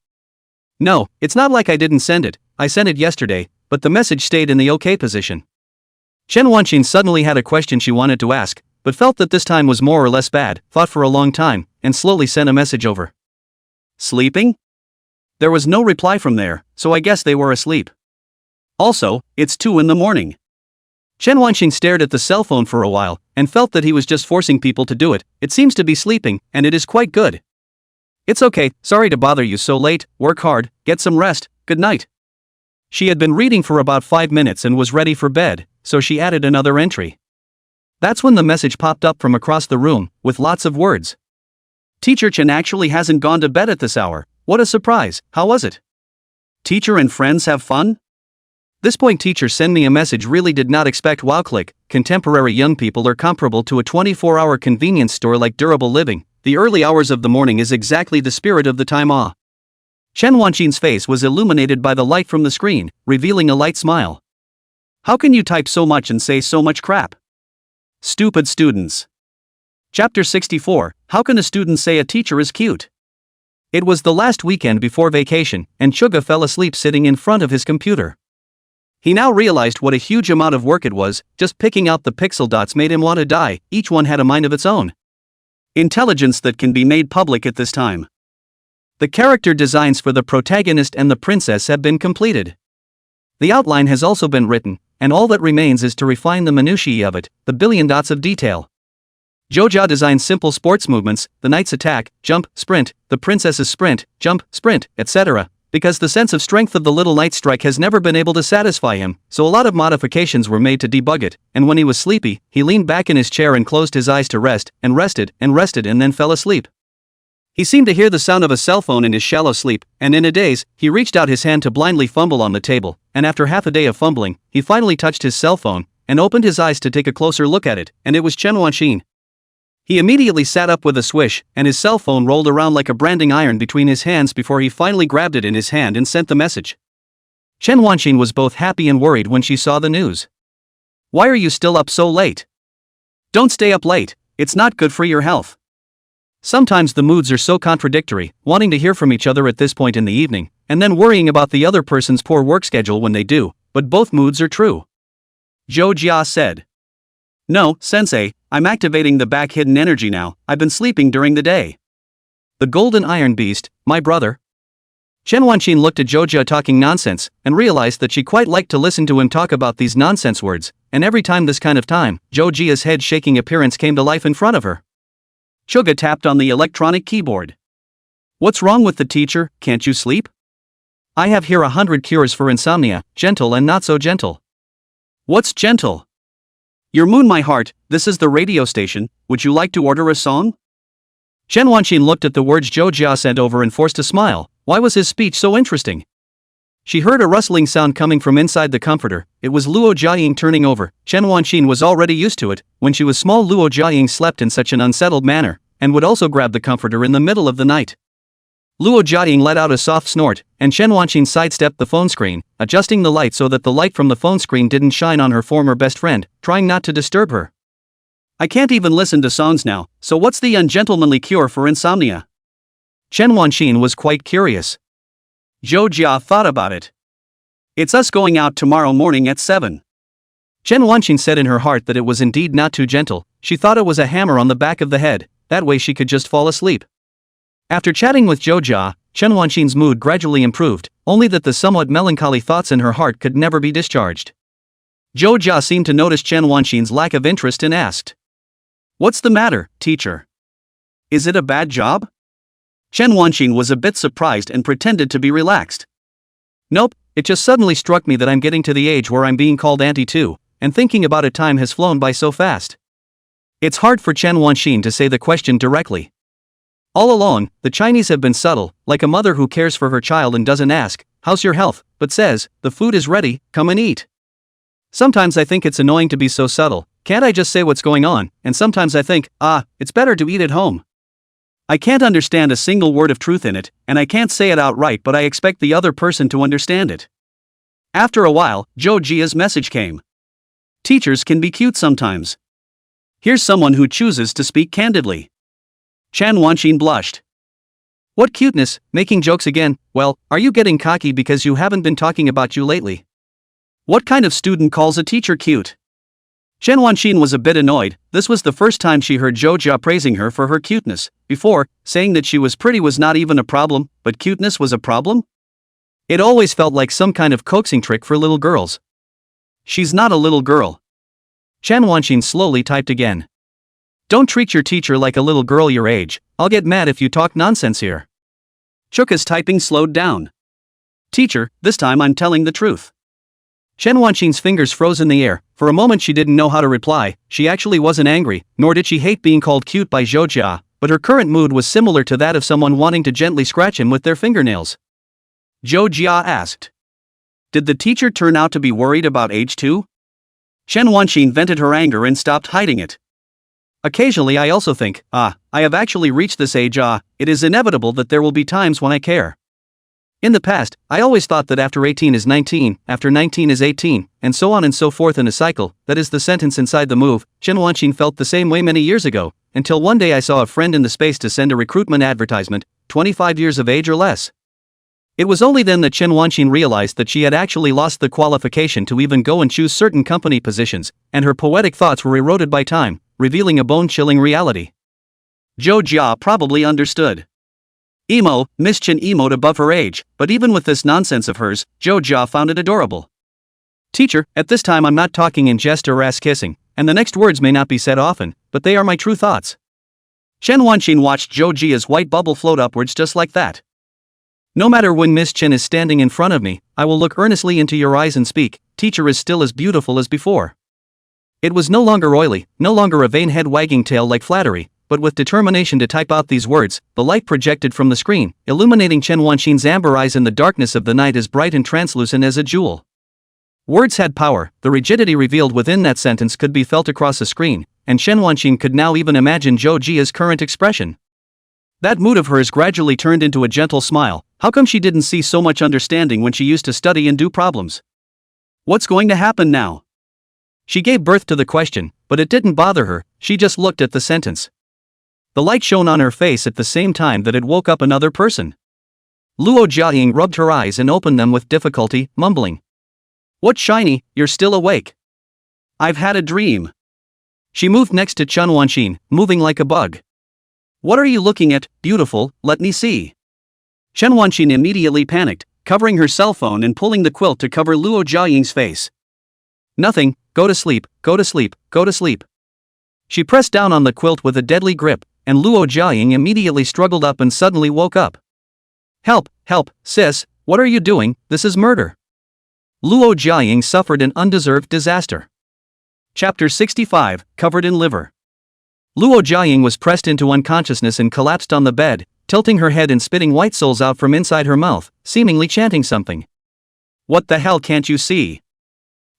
[SPEAKER 1] No, it's not like I didn't send it, I sent it yesterday, but the message stayed in the OK position. Chen Wanqing suddenly had a question she wanted to ask, but felt that this time was more or less bad, thought for a long time, and slowly sent a message over. Sleeping? There was no reply from there, so I guess they were asleep. Also, it's 2 in the morning. Chen Wanqing stared at the cell phone for a while, and felt that he was just forcing people to do it, it seems to be sleeping, and it is quite good. It's okay, sorry to bother you so late, work hard, get some rest, good night. She had been reading for about 5 minutes and was ready for bed, so she added another entry. That's when the message popped up from across the room, with lots of words. Teacher Chen actually hasn't gone to bed at this hour, what a surprise, how was it? Teacher and friends have fun? This point teacher send me a message really did not expect WowClick, contemporary young people are comparable to a 24-hour convenience store like Durable Living, the early hours of the morning is exactly the spirit of the time Chen Wanqing's face was illuminated by the light from the screen, revealing a light smile. How can you type so much and say so much crap? Stupid students. Chapter 64, How can a student say a teacher is cute? It was the last weekend before vacation, and Suga fell asleep sitting in front of his computer. He now realized what a huge amount of work it was, just picking out the pixel dots made him want to die, each one had a mind of its own. Intelligence that can be made public at this time. The character designs for the protagonist and the princess have been completed. The outline has also been written, and all that remains is to refine the minutiae of it, the billion dots of detail. Joja designs simple sports movements, the knight's attack, jump, sprint, the princess's sprint, jump, sprint, etc., because the sense of strength of the little knight strike has never been able to satisfy him, so a lot of modifications were made to debug it, and when he was sleepy, he leaned back in his chair and closed his eyes to rest, and rested, and then fell asleep. He seemed to hear the sound of a cell phone in his shallow sleep, and in a daze, he reached out his hand to blindly fumble on the table, and after half a day of fumbling, he finally touched his cell phone, and opened his eyes to take a closer look at it, and it was Chen Wanqing. He immediately sat up with a swish, and his cell phone rolled around like a branding iron between his hands before he finally grabbed it in his hand and sent the message. Chen Wanqing was both happy and worried when she saw the news. Why are you still up so late? Don't stay up late, it's not good for your health. Sometimes the moods are so contradictory, wanting to hear from each other at this point in the evening, and then worrying about the other person's poor work schedule when they do, but both moods are true. Zhou Jia said. No, sensei, I'm activating the back hidden energy now, I've been sleeping during the day. The golden iron beast, my brother.
[SPEAKER 2] Chen Wanqin looked at Zhou Jia talking nonsense, and realized that she quite liked to listen to him talk about these nonsense words, and every time this kind of time, Zhou Jia's head-shaking appearance came to life in front of her.
[SPEAKER 1] Suga tapped on the electronic keyboard. What's wrong with the teacher, can't you sleep?
[SPEAKER 2] I have here 100 cures for insomnia, gentle and not so gentle.
[SPEAKER 1] What's gentle? Your moon my heart, this is the radio station, would you like to order a song?
[SPEAKER 2] Chen Wanqin looked at the words Zhou Jia sent over and forced a smile. Why was his speech so interesting? She heard a rustling sound coming from inside the comforter. It was Luo Jiaying turning over. Chen Wanqin was already used to it. When she was small, Luo Jiaying slept in such an unsettled manner, and would also grab the comforter in the middle of the night. Luo Jiaying let out a soft snort, and Chen Wanqin sidestepped the phone screen, adjusting the light so that the light from the phone screen didn't shine on her former best friend, trying not to disturb her.
[SPEAKER 1] I can't even listen to songs now, so what's the ungentlemanly cure for insomnia?
[SPEAKER 2] Chen Wanqin was quite curious.
[SPEAKER 1] Zhou Jia thought about it. It's us going out tomorrow morning at 7.
[SPEAKER 2] Chen Wanqin said in her heart that it was indeed not too gentle. She thought it was a hammer on the back of the head, that way she could just fall asleep. After chatting with Zhou Jia, Chen Wanqin's mood gradually improved, only that the somewhat melancholy thoughts in her heart could never be discharged.
[SPEAKER 1] Zhou Jia seemed to notice Chen Wanqin's lack of interest and asked, "What's the matter, teacher? Is it a bad job?" Chen Wanqin was a bit surprised and pretended to be relaxed.
[SPEAKER 2] Nope, it just suddenly struck me that I'm getting to the age where I'm being called auntie too, and thinking about it, time has flown by so fast. It's hard for Chen Wanqin to say the question directly. All along, the Chinese have been subtle, like a mother who cares for her child and doesn't ask, "How's your health?" but says, "The food is ready, come and eat." Sometimes I think it's annoying to be so subtle, can't I just say what's going on? And sometimes I think, it's better to eat at home. I can't understand a single word of truth in it, and I can't say it outright, but I expect the other person to understand it. After a while, Zhou Jia's message came. Teachers can be cute sometimes. Here's someone who chooses to speak candidly. Chen Wanqin blushed. What cuteness, making jokes again? Well, are you getting cocky because you haven't been talking about you lately?
[SPEAKER 1] What kind of student calls a teacher cute? Chen Wanqin was a bit annoyed. This was the first time she heard Zhou Jia praising her for her cuteness. Before, saying that she was pretty was not even a problem, but cuteness was a problem?
[SPEAKER 2] It always felt like some kind of coaxing trick for little girls.
[SPEAKER 1] She's not a little girl.
[SPEAKER 2] Chen Wanqin slowly typed again. Don't treat your teacher like a little girl your age. I'll get mad if you talk nonsense here.
[SPEAKER 1] Chuka's typing slowed down. Teacher, this time I'm telling the truth.
[SPEAKER 2] Chen Wanqin's fingers froze in the air. For a moment she didn't know how to reply. She actually wasn't angry, nor did she hate being called cute by Zhou Jia, but her current mood was similar to that of someone wanting to gently scratch him with their fingernails.
[SPEAKER 1] Zhou Jia asked. Did the teacher turn out to be worried about age too? Chen Wanqin vented her anger and stopped hiding it.
[SPEAKER 2] Occasionally I also think, I have actually reached this age, it is inevitable that there will be times when I care. In the past, I always thought that after 18 is 19, after 19 is 18, and so on and so forth in a cycle. That is the sentence inside the move. Chen Wanqin felt the same way many years ago, until one day I saw a friend in the space to send a recruitment advertisement, 25 years of age or less. It was only then that Chen Wanqin realized that she had actually lost the qualification to even go and choose certain company positions, and her poetic thoughts were eroded by time, revealing a bone-chilling reality.
[SPEAKER 1] Zhou Jia probably understood. Emo, Miss Chen emoed above her age, but even with this nonsense of hers, Zhou Jia found it adorable.
[SPEAKER 2] Teacher, at this time I'm not talking in jest or ass-kissing, and the next words may not be said often, but they are my true thoughts.
[SPEAKER 1] Chen Wanqin watched Zhou Jia's white bubble float upwards just like that.
[SPEAKER 2] No matter when Miss Chen is standing in front of me, I will look earnestly into your eyes and speak, teacher is still as beautiful as before. It was no longer oily, no longer a vain head-wagging tale like flattery, but with determination to type out these words, the light projected from the screen, illuminating Chen Wanqin's amber eyes in the darkness of the night as bright and translucent as a jewel. Words had power, the rigidity revealed within that sentence could be felt across the screen, and Chen Wanqin could now even imagine Zhou Jia's current expression. That mood of hers gradually turned into a gentle smile. How come she didn't see so much understanding when she used to study and do problems?
[SPEAKER 1] What's going to happen now?
[SPEAKER 2] She gave birth to the question, but it didn't bother her, she just looked at the sentence. The light shone on her face at the same time that it woke up another person. Luo Jiaying rubbed her eyes and opened them with difficulty, mumbling.
[SPEAKER 1] What shiny, you're still awake? I've had a dream.
[SPEAKER 2] She moved next to Chen Wanqin, moving like a bug.
[SPEAKER 1] What are you looking at, beautiful, let me see. Chen Wanqin immediately panicked, covering her cell phone and pulling the quilt to cover Luo Jiaying's face.
[SPEAKER 2] Nothing, go to sleep, go to sleep, go to sleep. She pressed down on the quilt with a deadly grip, and Luo Jiaying immediately struggled up and suddenly woke up. Help, help, sis, what are you doing? This is murder. Luo Jiaying suffered an undeserved disaster.
[SPEAKER 1] Chapter 65, Covered in Liver.
[SPEAKER 2] Luo Jiaying was pressed into unconsciousness and collapsed on the bed, tilting her head and spitting white souls out from inside her mouth, seemingly chanting something.
[SPEAKER 1] What the hell can't you see?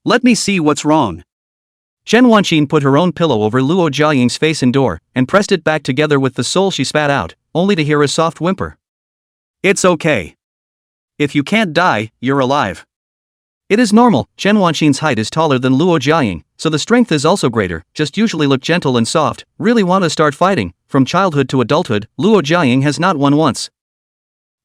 [SPEAKER 1] Let me see what's wrong.
[SPEAKER 2] Chen Wanqin put her own pillow over Luo Jiaying's face and door, and pressed it back together with the soul she spat out, only to hear a soft whimper.
[SPEAKER 1] It's okay. If you can't die, you're alive.
[SPEAKER 2] It is normal, Chen Wanqin's height is taller than Luo Jiaying, so the strength is also greater, just usually look gentle and soft, really want to start fighting. From childhood to adulthood, Luo Jiaying has not won once.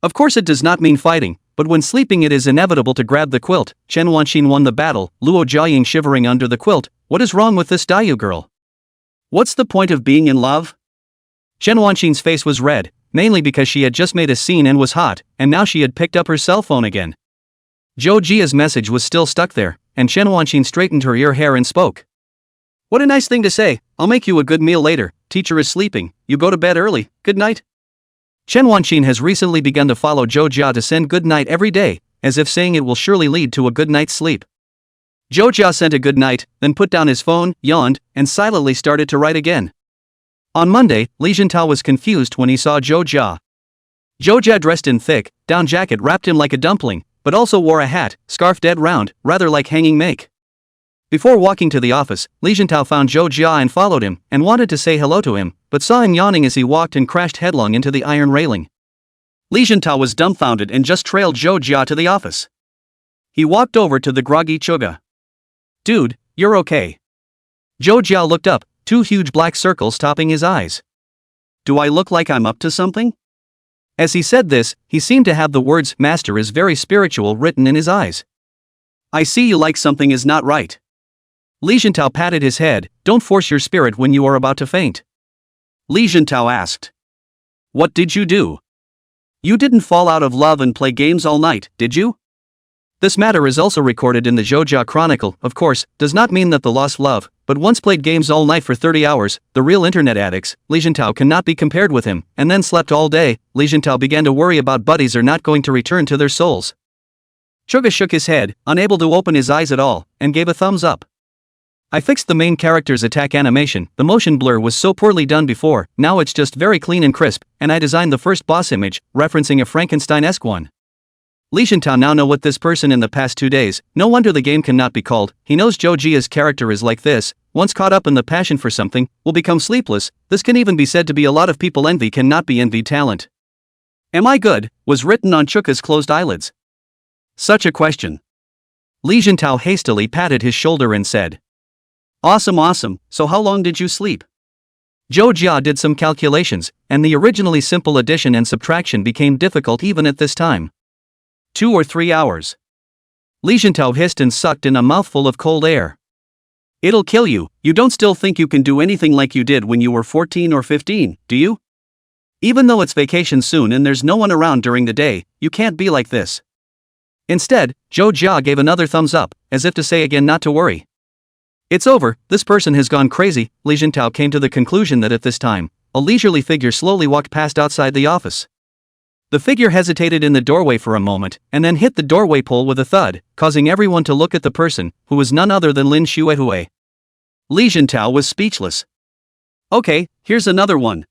[SPEAKER 1] Of course it does not mean fighting, but when sleeping it is inevitable to grab the quilt. Chen Wanqin won the battle, Luo Jiaying shivering under the quilt. What is wrong with this Dayu girl? What's the point of being in love?
[SPEAKER 2] Chen Wanqin's face was red, mainly because she had just made a scene and was hot, and now she had picked up her cell phone again. Zhou Jia's message was still stuck there, and Chen Wanqin straightened her ear hair and spoke.
[SPEAKER 1] What a nice thing to say, I'll make you a good meal later, teacher is sleeping, you go to bed early, good night.
[SPEAKER 2] Chen Wanqin has recently begun to follow Zhou Jia to send good night every day, as if saying it will surely lead to a good night's sleep.
[SPEAKER 1] Zhou Jia sent a good night, then put down his phone, yawned, and silently started to write again.
[SPEAKER 2] On Monday, Li Jintao was confused when he saw Zhou Jia.
[SPEAKER 1] Zhou Jia dressed in thick, down jacket wrapped him like a dumpling, but also wore a hat, scarf dead round, rather like hanging make.
[SPEAKER 2] Before walking to the office, Li Jintao found Zhou Jia and followed him, and wanted to say hello to him, but saw him yawning as he walked and crashed headlong into the iron railing.
[SPEAKER 1] Li Jintao was dumbfounded and just trailed Zhou Jia to the office. He walked over to the groggy Chuga. Dude, you're okay.
[SPEAKER 2] Zhou Jia looked up, two huge black circles topping his eyes.
[SPEAKER 1] Do I look like I'm up to something?
[SPEAKER 2] As he said this, he seemed to have the words "Master is very spiritual" written in his eyes.
[SPEAKER 1] I see you like something is not right.
[SPEAKER 2] Li Jintao patted his head. Don't force your spirit when you are about to faint.
[SPEAKER 1] Li Jintao asked. What did you do? You didn't fall out of love and play games all night, did you?
[SPEAKER 2] This matter is also recorded in the Zhoujia Chronicle, of course, does not mean that the lost love, but once played games all night for 30 hours, the real internet addicts. Li Jintao cannot be compared with him, and then slept all day. Li Jintao began to worry about buddies are not going to return to their souls.
[SPEAKER 1] Chuga shook his head, unable to open his eyes at all, and gave a thumbs up.
[SPEAKER 2] I fixed the main character's attack animation, the motion blur was so poorly done before, now it's just very clean and crisp, and I designed the first boss image, referencing a Frankenstein-esque one. Li Jintao now know what this person in the past 2 days, no wonder the game cannot be called. He knows Zhou Jia's character is like this, once caught up in the passion for something, will become sleepless. This can even be said to be a lot of people envy cannot be envied talent.
[SPEAKER 1] Am I good? Was written on Chuka's closed eyelids. Such a question.
[SPEAKER 2] Li Jintao hastily patted his shoulder and said.
[SPEAKER 1] Awesome, so how long did you sleep?
[SPEAKER 2] Zhou Jia did some calculations, and the originally simple addition and subtraction became difficult even at this time.
[SPEAKER 1] 2 or 3 hours.
[SPEAKER 2] Li Jintao hissed and sucked in a mouthful of cold air.
[SPEAKER 1] It'll kill you, you don't still think you can do anything like you did when you were 14 or 15, do you? Even though it's vacation soon and there's no one around during the day, you can't be like this.
[SPEAKER 2] Instead, Zhou Jia gave another thumbs up, as if to say again not to worry. It's over, this person has gone crazy. Li Jintao came to the conclusion that at this time, a leisurely figure slowly walked past outside the office. The figure hesitated in the doorway for a moment, and then hit the doorway pole with a thud, causing everyone to look at the person, who was none other than Lin Xuehue.
[SPEAKER 1] Li Jintao was speechless. Okay, here's another one.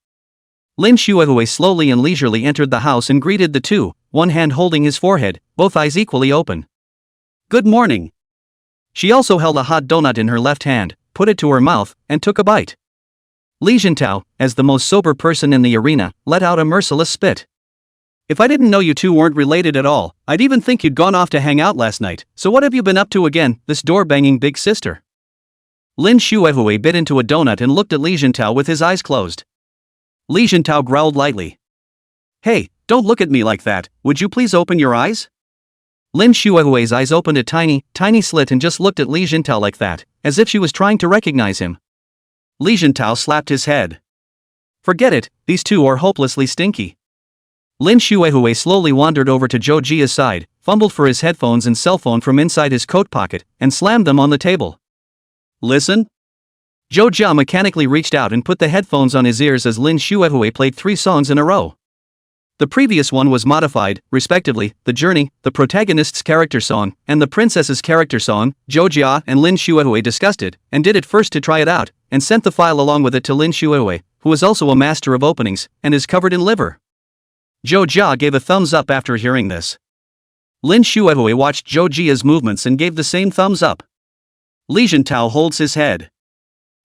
[SPEAKER 2] Lin Xuehue slowly and leisurely entered the house and greeted the two, one hand holding his forehead, both eyes equally open.
[SPEAKER 1] Good morning.
[SPEAKER 2] She also held a hot donut in her left hand, put it to her mouth, and took a bite. Li Jintao, as the most sober person in the arena, let out a merciless spit.
[SPEAKER 1] If I didn't know you two weren't related at all, I'd even think you'd gone off to hang out last night, so what have you been up to again, this door-banging big sister?
[SPEAKER 2] Lin Xuehue bit into a donut and looked at Li Jintao with his eyes closed.
[SPEAKER 1] Li Jintao growled lightly. Hey, don't look at me like that, would you please open your eyes?
[SPEAKER 2] Lin Xuehue's eyes opened a tiny slit and just looked at Li Jintao like that, as if she was trying to recognize him.
[SPEAKER 1] Li Jintao slapped his head.
[SPEAKER 2] Forget it, these two are hopelessly stinky. Lin Xuehue slowly wandered over to Zhou Jia's side, fumbled for his headphones and cell phone from inside his coat pocket, and slammed them on the table.
[SPEAKER 1] Listen?
[SPEAKER 2] Zhou Jia mechanically reached out and put the headphones on his ears as Lin Xuehue played 3 songs in a row. The previous one was modified, respectively, The Journey, the protagonist's character song, and the princess's character song. Zhou Jia and Lin Xuehue discussed it, and did it first to try it out, and sent the file along with it to Lin Xuehue, who is also a master of openings, and is covered in liver. Zhou Jia gave a thumbs up after hearing this. Lin Xuehue watched Zhou Jia's movements and gave the same thumbs up. Li Zhentao holds his head.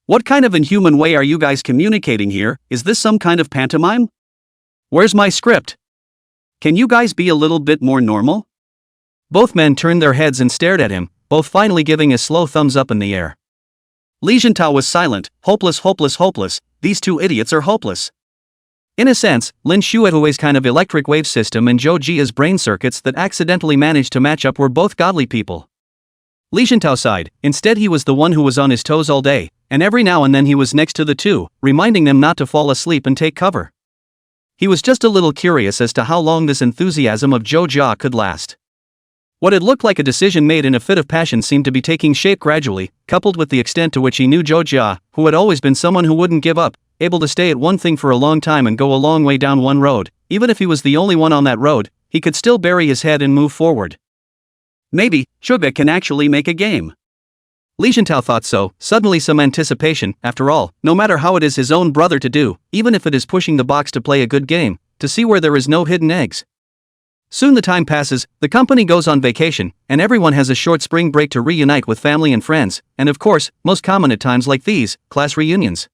[SPEAKER 2] What kind of inhuman way are you guys communicating here? Is this some kind of pantomime? Where's my script? Can you guys be a little bit more normal? Both men turned their heads and stared at him, both finally giving a slow thumbs up in the air.
[SPEAKER 1] Li Zhentao was silent. Hopeless, hopeless, hopeless. These two idiots are hopeless.
[SPEAKER 2] In a sense, Lin Xuehue's kind of electric wave system and Zhou Jia's brain circuits that accidentally managed to match up were both godly people. Li Zhentao sighed. Instead, he was the one who was on his toes all day, and every now and then he was next to the two, reminding them not to fall asleep and take cover. He was just a little curious as to how long this enthusiasm of Zhou Jia could last. What had looked like a decision made in a fit of passion seemed to be taking shape gradually, coupled with the extent to which he knew Zhou Jia, who had always been someone who wouldn't give up, able to stay at one thing for a long time and go a long way down one road. Even if he was the only one on that road, he could still bury his head and move forward.
[SPEAKER 1] Maybe Suga can actually make a game.
[SPEAKER 2] Li Zhentao thought so, suddenly some anticipation. After all, no matter how it is his own brother to do, even if it is pushing the box to play a good game, to see where there is no hidden eggs. Soon the time passes, the company goes on vacation, and everyone has a short spring break to reunite with family and friends, and of course, most common at times like these, class reunions.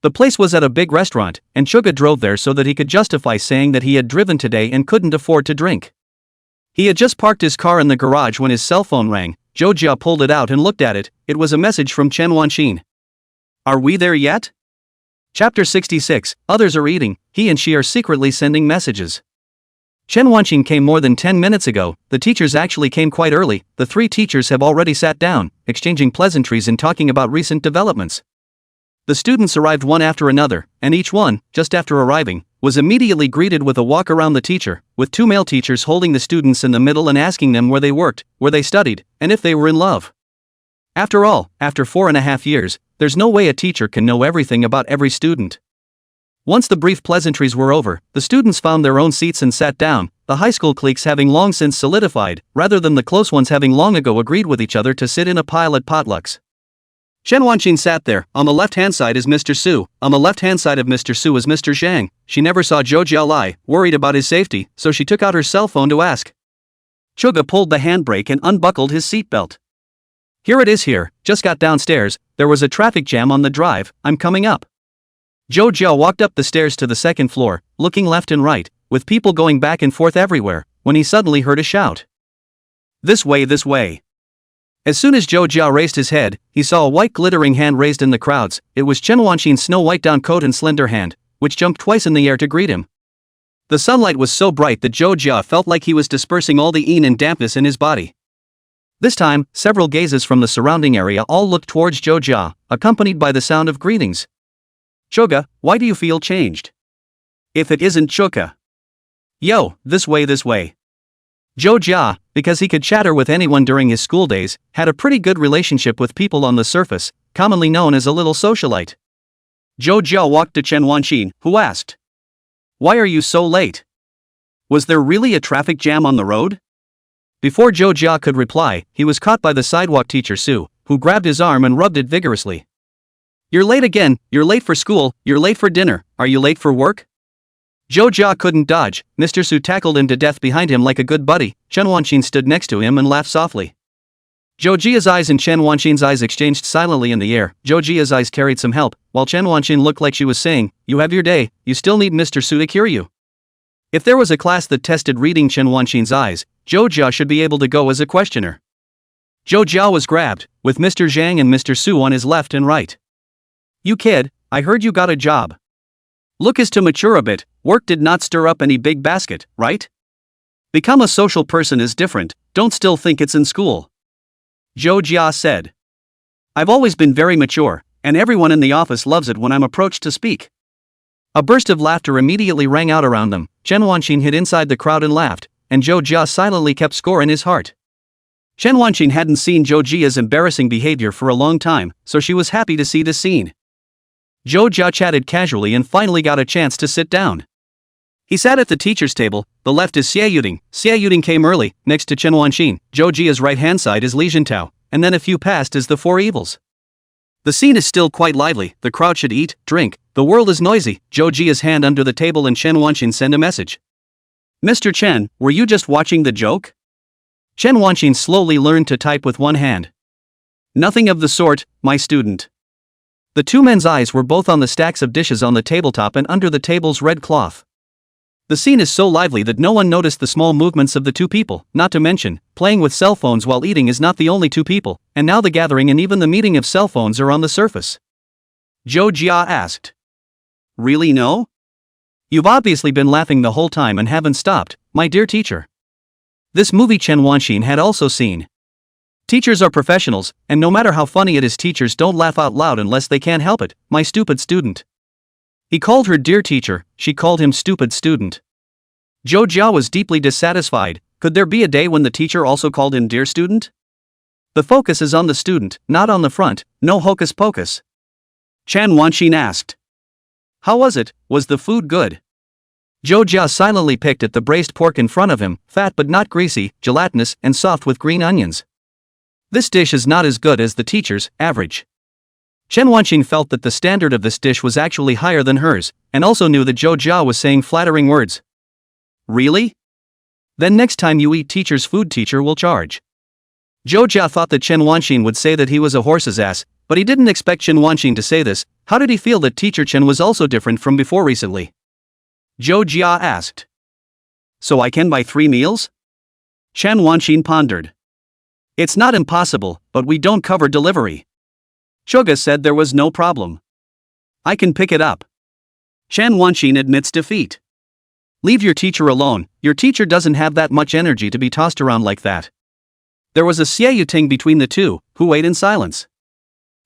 [SPEAKER 2] The place was at a big restaurant, and Suga drove there so that he could justify saying that he had driven today and couldn't afford to drink. He had just parked his car in the garage when his cell phone rang. Zhou Jia pulled it out and looked at it. It was a message from Chen Wanqin.
[SPEAKER 1] Are we there yet?
[SPEAKER 2] Chapter 66, Others are eating. He and she are secretly sending messages. Chen Wanqin came more than 10 minutes ago. The teachers actually came quite early. The 3 teachers have already sat down, exchanging pleasantries and talking about recent developments. The students arrived one after another, and each one, just after arriving, was immediately greeted with a walk around the teacher, with 2 male teachers holding the students in the middle and asking them where they worked, where they studied, and if they were in love. After all, after 4.5 years, there's no way a teacher can know everything about every student. Once the brief pleasantries were over, the students found their own seats and sat down, the high school cliques having long since solidified, rather than the close ones having long ago agreed with each other to sit in a pile at potlucks.
[SPEAKER 1] Chen Wanqin sat there. On the left-hand side is Mr. Su. On the left-hand side of Mr. Su is Mr. Zhang. She never saw Zhou Jia lie, worried about his safety, so she took out her cell phone to ask. Suga pulled the handbrake and unbuckled his seatbelt.
[SPEAKER 2] Here it is here, just got downstairs, there was a traffic jam on the drive, I'm coming up. Zhou Jia walked up the stairs to the 2nd floor, looking left and right, with people going back and forth everywhere, when he suddenly heard a shout.
[SPEAKER 1] This way, this way.
[SPEAKER 2] As soon as Zhou Jia raised his head, he saw a white glittering hand raised in the crowds. It was Chen Wanqin's snow-white down coat and slender hand, which jumped twice in the air to greet him.
[SPEAKER 1] The sunlight was so bright that Zhou Jia felt like he was dispersing all the een and dampness in his body.
[SPEAKER 2] This time, several gazes from the surrounding area all looked towards Zhou Jia, accompanied by the sound of greetings.
[SPEAKER 1] Suga, why do you feel changed? If it isn't Suga. Yo, this way, this way.
[SPEAKER 2] Zhou Jia, because he could chatter with anyone during his school days, had a pretty good relationship with people on the surface, commonly known as a little socialite.
[SPEAKER 1] Zhou Jia walked to Chen Wanqin, who asked, "Why are you so late? Was there really a traffic jam on the road?"
[SPEAKER 2] Before Zhou Jia could reply, he was caught by the sidewalk teacher Su, who grabbed his arm and rubbed it vigorously.
[SPEAKER 1] "You're late again, you're late for school, you're late for dinner, are you late for work?"
[SPEAKER 2] Zhou Jia couldn't dodge. Mr. Su tackled him to death behind him like a good buddy. Chen Wanqin stood next to him and laughed softly. Zhou Jia's eyes and Chen Wanqin's eyes exchanged silently in the air. Zhou Jia's eyes carried some help, while Chen Wanqin looked like she was saying, "You have your day, you still need Mr. Su to cure you." If there was a class that tested reading Chen Wanqin's eyes, Zhou Jia should be able to go as a questioner. Zhou Jia was grabbed, with Mr. Zhang and Mr. Su on his left and right.
[SPEAKER 1] "You kid, I heard you got a job. Look as to mature a bit, work did not stir up any big basket, right? Become a social person is different, don't still think it's in school." Zhou Jia said. "I've always been very mature, and everyone in the office loves it when I'm approached to speak."
[SPEAKER 2] A burst of laughter immediately rang out around them. Chen Wanqing hid inside the crowd and laughed, and Zhou Jia silently kept score in his heart.
[SPEAKER 1] Chen Wanqing hadn't seen Zhou Jia's embarrassing behavior for a long time, so she was happy to see the scene. Zhou Jia chatted casually and finally got a chance to sit down. He sat at the teacher's table. The left is Xie Yuding. Xie Yuding came early, next to Chen Wanqing. Zhou Jia's right-hand side is Li Jintao, and then a few past is the Four Evils. The scene is still quite lively. The crowd should eat, drink. The world is noisy. Zhou Jia's hand under the table and Chen Wanqing send a message. Mr. Chen, were you just watching the joke? Chen Wanqing slowly learned to type with one hand. Nothing of the sort, my student. The two men's eyes were both on the stacks of dishes on the tabletop and under the table's red cloth. The scene is so lively that no one noticed the small movements of the two people, not to mention, playing with cell phones while eating is not the only two people, and now the gathering and even the meeting of cell phones are on the surface. Zhou Jia asked. Really no? You've obviously been laughing the whole time and haven't stopped, my dear teacher. This movie Chen Wanqing had also seen. Teachers are professionals, and no matter how funny it is, teachers don't laugh out loud unless they can't help it, my stupid student. He called her dear teacher, she called him stupid student. Zhou Jia was deeply dissatisfied. Could there be a day when the teacher also called him dear student? The focus is on the student, not on the front, no hocus pocus. Chen Wanqing asked. How was it, was the food good? Zhou Jia silently picked at the braised pork in front of him, fat but not greasy, gelatinous and soft with green onions. This dish is not as good as the teacher's, average. Chen Wanqing felt that the standard of this dish was actually higher than hers, and also knew that Zhou Jia was saying flattering words. Really? Then next time you eat teacher's food, teacher will charge. Zhou Jia thought that Chen Wanqing would say that he was a horse's ass, but he didn't expect Chen Wanqing to say this. How did he feel that teacher Chen was also different from before recently? Zhou Jia asked. So I can buy 3 meals? Chen Wanqing pondered. It's not impossible, but we don't cover delivery. Suga said there was no problem. I can pick it up. Chen Wanqing admits defeat. Leave your teacher alone, your teacher doesn't have that much energy to be tossed around like that. There was a Xie Yuting between the two, who ate in silence.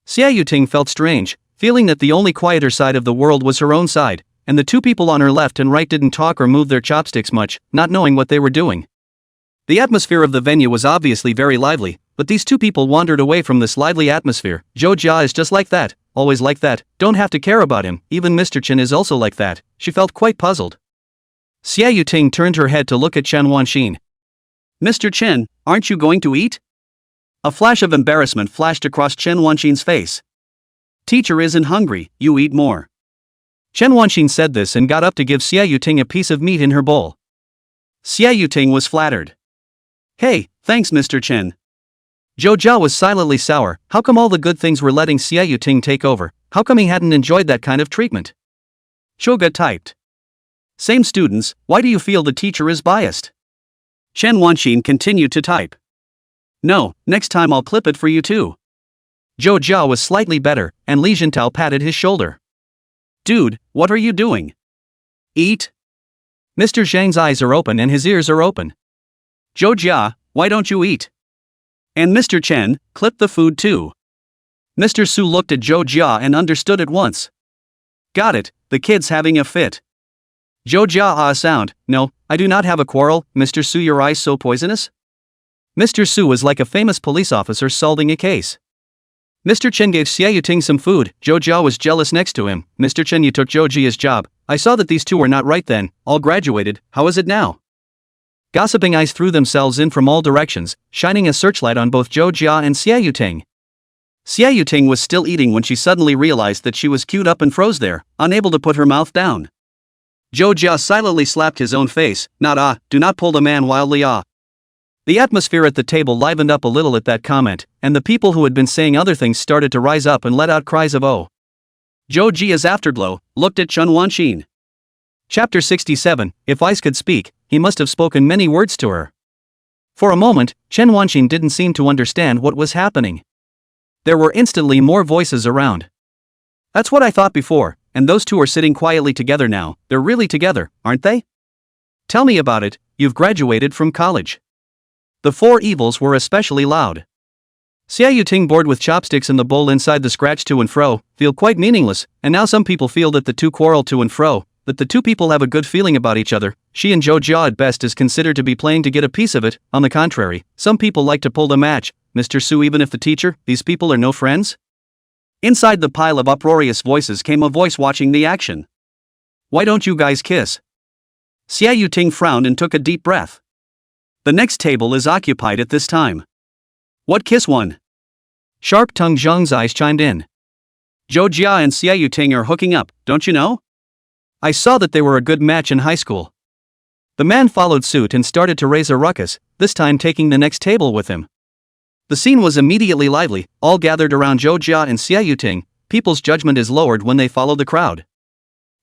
[SPEAKER 1] Xie Yuting felt strange, feeling that the only quieter side of the world was her own side, and the two people on her left and right didn't talk or move their chopsticks much, not knowing what they were doing. The atmosphere of the venue was obviously very lively, but these two people wandered away from this lively atmosphere. Zhou Jia is just like that, always like that, don't have to care about him, even Mr. Chen is also like that. She felt quite puzzled. Xie Yuting turned her head to look at Chen Wanqing. Mr. Chen, aren't you going to eat? A flash of embarrassment flashed across Chen Wanqing's face. Teacher isn't hungry, you eat more. Chen Wanqing said this and got up to give Xie Yuting a piece of meat in her bowl. Xie Yuting was flattered. Hey, thanks Mr. Chen. Zhou Jia was silently sour. How come all the good things were letting Xie Yuting take over? How come he hadn't enjoyed that kind of treatment? Shoga typed. Same students, why do you feel the teacher is biased? Chen Wanqing continued to type. No, next time I'll clip it for you too. Zhou Jia was slightly better, and Li Jintao patted his shoulder. Dude, what are you doing? Eat? Mr. Zhang's eyes are open and his ears are open. Zhou Jia, why don't you eat? And Mr. Chen, clip the food too. Mr. Su looked at Zhou Jia and understood at once. Got it, the kid's having a fit. Zhou Jia sound, no, I do not have a quarrel, Mr. Su, your eyes so poisonous? Mr. Su was like a famous police officer solving a case. Mr. Chen gave Xie Yuting some food. Zhou Jia was jealous next to him. Mr. Chen, you took Zhou Jia's job. I saw that these two were not right then, all graduated, how is it now? Gossiping eyes threw themselves in from all directions, shining a searchlight on both Zhou Jia and Xie Yuting. Xie Yuting was still eating when she suddenly realized that she was queued up and froze there, unable to put her mouth down. Zhou Jia silently slapped his own face. Not do not pull the man wildly The atmosphere at the table livened up a little at that comment, and the people who had been saying other things started to rise up and let out cries of oh. Zhou Jia's afterglow looked at Chen Wanqing. Chapter 67, If Ice Could Speak, he must have spoken many words to her. For a moment, Chen Wanqing didn't seem to understand what was happening. There were instantly more voices around. That's what I thought before, and those two are sitting quietly together now, they're really together, aren't they? Tell me about it, you've graduated from college. The Four Evils were especially loud.
[SPEAKER 2] Xia Yuting, bored with chopsticks in the bowl inside the scratch to and fro, feel quite meaningless, and now some people feel that the two quarrel to and fro, that the two people have a good feeling about each other. She and Zhou Jia at best is considered to be playing to get a piece of it. On the contrary, some people like to pull the match. Mr. Su, even if the teacher, these people are no friends?
[SPEAKER 1] Inside the pile of uproarious voices came a voice watching the action. Why don't you guys kiss? Xia Yuting frowned and took a deep breath. The next table is occupied at this time. What kiss one?
[SPEAKER 2] Sharp-tongued Zhang's eyes chimed in.
[SPEAKER 1] Zhou Jia and Xia Yuting are hooking up, don't you know?
[SPEAKER 2] I saw that they were a good match in high school. The man followed suit and started to raise a ruckus, this time taking the next table with him. The scene was immediately lively, all gathered around Zhou Jia and Xia Yuting. People's judgment is lowered when they follow the crowd.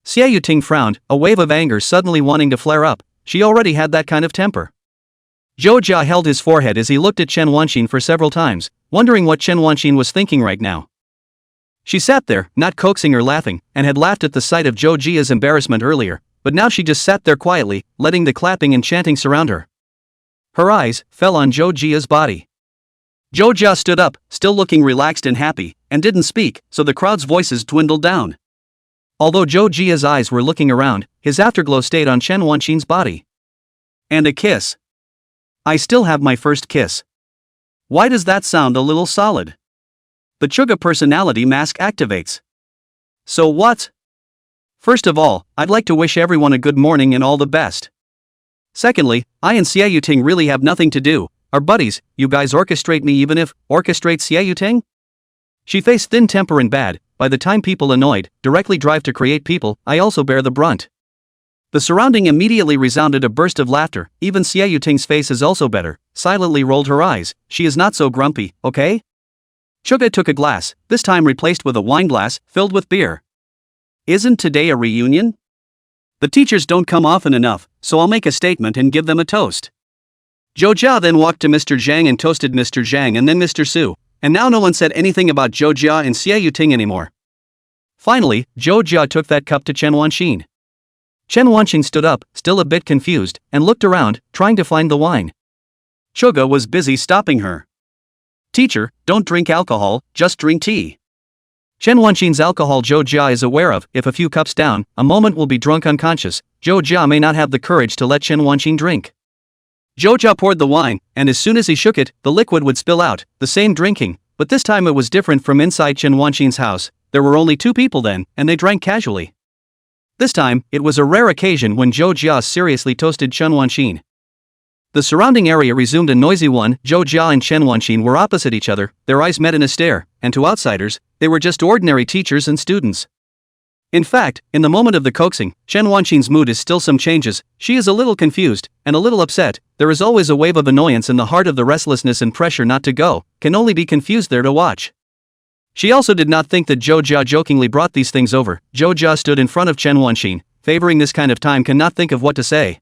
[SPEAKER 2] Xia Yuting frowned, a wave of anger suddenly wanting to flare up. She already had that kind of temper. Zhou Jia held his forehead as he looked at Chen Wanxin for several times, wondering what Chen Wanxin was thinking right now. She sat there, not coaxing or laughing, and had laughed at the sight of Zhou Jia's embarrassment earlier, but now she just sat there quietly, letting the clapping and chanting surround her. Her eyes fell on Zhou Jia's body.
[SPEAKER 1] Zhou Jia stood up, still looking relaxed and happy, and didn't speak, so the crowd's voices dwindled down.
[SPEAKER 2] Although Zhou Jia's eyes were looking around, his afterglow stayed on Chen Wanxin's body.
[SPEAKER 1] And a kiss. I still have my first kiss. Why does that sound a little solid? The Chuga personality mask activates. So what? First of all, I'd like to wish everyone a good morning and all the best. Secondly, I and Xia Yuting really have nothing to do. Our buddies, you guys orchestrate me even if, orchestrate Xia Yuting? She faced thin temper and bad, by the time people annoyed, directly drive to create people, I also bear the brunt. The surrounding immediately resounded a burst of laughter. Even Xia Yuting's face is also better, silently rolled her eyes. She is not so grumpy, okay? Chuga took a glass, this time replaced with a wine glass, filled with beer. Isn't today a reunion? The teachers don't come often enough, so I'll make a statement and give them a toast. Zhou Jia then walked to Mr. Zhang and toasted Mr. Zhang and then Mr. Su, and now no one said anything about Zhou Jia and Xia Yuting anymore. Finally, Zhou Jia took that cup to Chen Wanxin. Chen Wanxin stood up, still a bit confused, and looked around, trying to find the wine. Chuga was busy stopping her. Teacher, don't drink alcohol, just drink tea.
[SPEAKER 2] Chen Wanxin's alcohol Zhou Jia is aware of. If a few cups down, a moment will be drunk unconscious. Zhou Jia may not have the courage to let Chen Wanxin drink.
[SPEAKER 1] Zhou Jia poured the wine, and as soon as he shook it, the liquid would spill out, the same drinking, but this time it was different from inside Chen Wanxin's house. There were only two people then, and they drank casually. This time, it was a rare occasion when Zhou Jia seriously toasted Chen Wanxin. The surrounding area resumed a noisy one. Zhou Jia and Chen Wanxin were opposite each other, their eyes met in a stare, and to outsiders, they were just ordinary teachers and students. In fact, in the moment of the coaxing, Chen Wanxin's mood is still some changes. She is a little confused, and a little upset. There is always a wave of annoyance in the heart of the restlessness and pressure not to go, can only be confused there to watch. She also did not think that Zhou Jia jokingly brought these things over. Zhou Jia stood in front of Chen Wanxin, favoring this kind of time cannot think of what to say.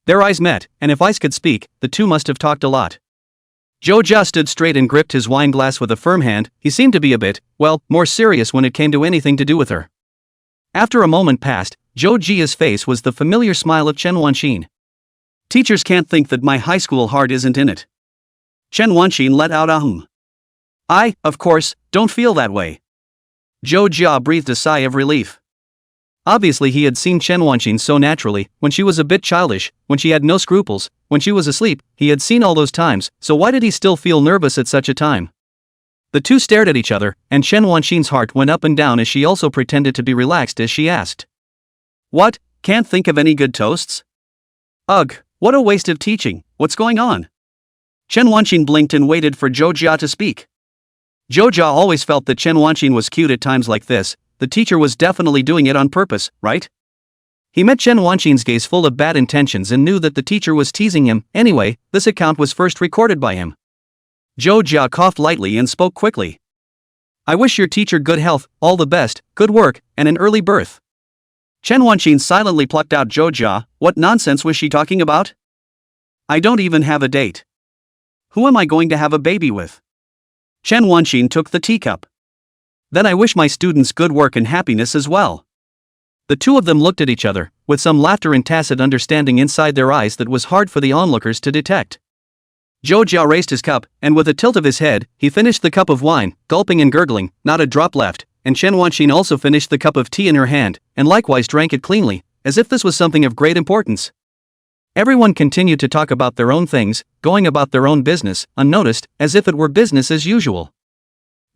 [SPEAKER 1] Their eyes met, and if eyes could speak, the two must have talked a lot. Zhou Jia stood straight and gripped his wine glass with a firm hand. He seemed to be a bit, well, more serious when it came to anything to do with her. After a moment passed, Zhou Jia's face was the familiar smile of Chen Wanxin. Teachers can't think that my high school heart isn't in it. Chen Wanxin let out a hum. I, of course, don't feel that way. Zhou Jia breathed a sigh of relief.
[SPEAKER 2] Obviously he had seen Chen Wanxin so naturally, when she was a bit childish, when she had no scruples, when she was asleep, he had seen all those times, so why did he still feel nervous at such a time? The two stared at each other, and Chen Wanxin's heart went up and down as she also pretended to be relaxed as she asked.
[SPEAKER 1] What, can't think of any good toasts? Ugh, what a waste of teaching, what's going on? Chen Wanxin blinked and waited for Zhou Jia to speak. Zhou Jia always felt that Chen Wanxin was cute at times like this. The teacher was definitely doing it on purpose, right? He met Chen Wanxin's gaze full of bad intentions and knew that the teacher was teasing him. Anyway, this account was first recorded by him. Zhou Jia coughed lightly and spoke quickly. I wish your teacher good health, all the best, good work, and an early birth. Chen Wanxin silently plucked out Zhou Jia. What nonsense was she talking about? I don't even have a date. Who am I going to have a baby with? Chen Wanxin took the teacup. Then I wish my students good work and happiness as well. The two of them looked at each other, with some laughter and tacit understanding inside their eyes that was hard for the onlookers to detect.
[SPEAKER 2] Zhou Jia raised his cup, and with a tilt of his head, he finished the cup of wine, gulping and gurgling, not a drop left, and Chen Wanqin also finished the cup of tea in her hand, and likewise drank it cleanly, as if this was something of great importance. Everyone continued to talk about their own things, going about their own business, unnoticed, as if it were business as usual.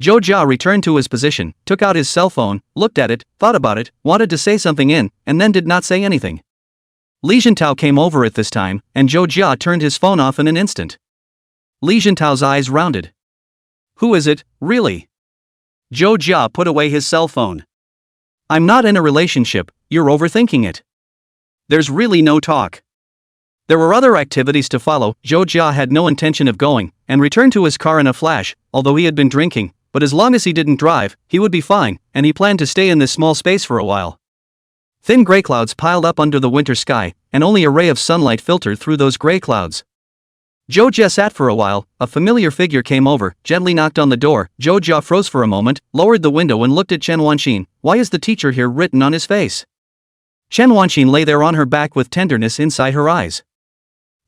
[SPEAKER 2] Zhou Jia returned to his position, took out his cell phone, looked at it, thought about it, wanted to say something and then did not say anything. Li Jintao came over at this time, and Zhou Jia turned his phone off in an instant. Li Jintao's eyes rounded. Who is it, really? Zhou Jia put away his cell phone. I'm not in a relationship, you're overthinking it. There's really no talk. There were other activities to follow. Zhou Jia had no intention of going, and returned to his car in a flash, although he had been drinking, but as long as he didn't drive, he would be fine, and he planned to stay in this small space for a while. Thin gray clouds piled up under the winter sky, and only a ray of sunlight filtered through those gray clouds. Zhou Jia sat for a while. A familiar figure came over, gently knocked on the door. Zhou Jia froze for a moment, lowered the window and looked at Chen Wanqin. Why is the teacher here written on his face? Chen Wanqin lay there on her back with tenderness inside her eyes.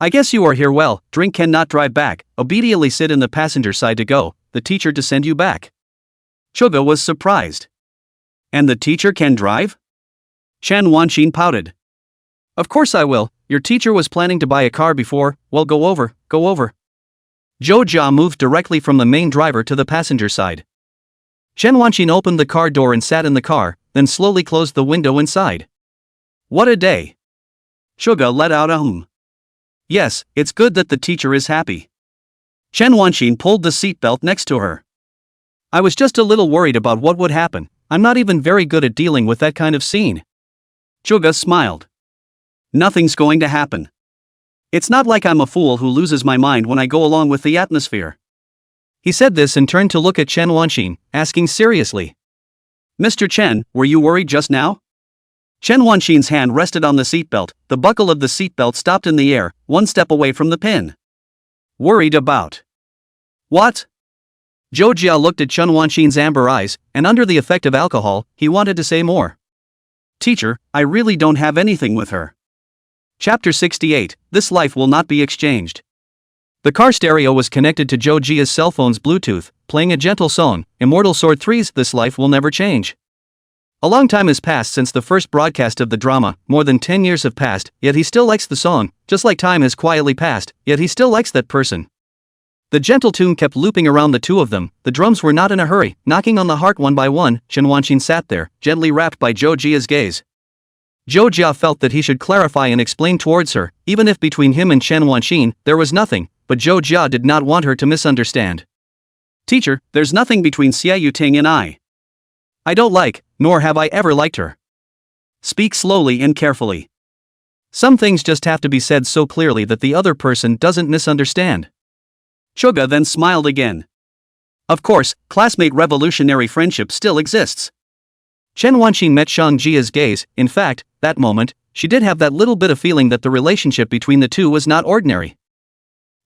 [SPEAKER 2] I guess you are here well, drink cannot drive back, obediently sit in the passenger side to go, the teacher to send you back. Chuga was surprised. And the teacher can drive? Chen Wanqin pouted. Of course I will, your teacher was planning to buy a car before, well go over. Zhou Jia moved directly from the main driver to the passenger side. Chen Wanqin opened the car door and sat in the car, then slowly closed the window inside. What a day. Chuga let out a hum. Yes, it's good that the teacher is happy. Chen Wanqin pulled the seatbelt next to her. I was just a little worried about what would happen. I'm not even very good at dealing with that kind of scene. Chuga smiled. Nothing's going to happen. It's not like I'm a fool who loses my mind when I go along with the atmosphere. He said this and turned to look at Chen Wanqin, asking seriously. Mr. Chen, were you worried just now? Chen Wanqin's hand rested on the seatbelt. The buckle of the seatbelt stopped in the air, one step away from the pin. Worried about what? Zhou Jia looked at Chen Wanqin's amber eyes, and under the effect of alcohol, he wanted to say more. Teacher, I really don't have anything with her. Chapter 68, This Life Will Not Be Exchanged. The car stereo was connected to Zhou Jia's cell phone's Bluetooth, playing a gentle song, Immortal Sword 3's This Life Will Never Change. A long time has passed since the first broadcast of the drama, more than 10 years have passed, yet he still likes the song, just like time has quietly passed, yet he still likes that person. The gentle tune kept looping around the two of them, the drums were not in a hurry, knocking on the heart one by one. Chen Wanqin sat there, gently wrapped by Zhou Jia's gaze. Zhou Jia felt that he should clarify and explain towards her, even if between him and Chen Wanqin there was nothing, but Zhou Jia did not want her to misunderstand. Teacher, there's nothing between Xia Yuting and I. I don't like, nor have I ever liked her. Speak slowly and carefully. Some things just have to be said so clearly that the other person doesn't misunderstand. Chuga then smiled again. Of course, classmate revolutionary friendship still exists. Chen Wanqin met Shang Jia's gaze. In fact, that moment, she did have that little bit of feeling that the relationship between the two was not ordinary.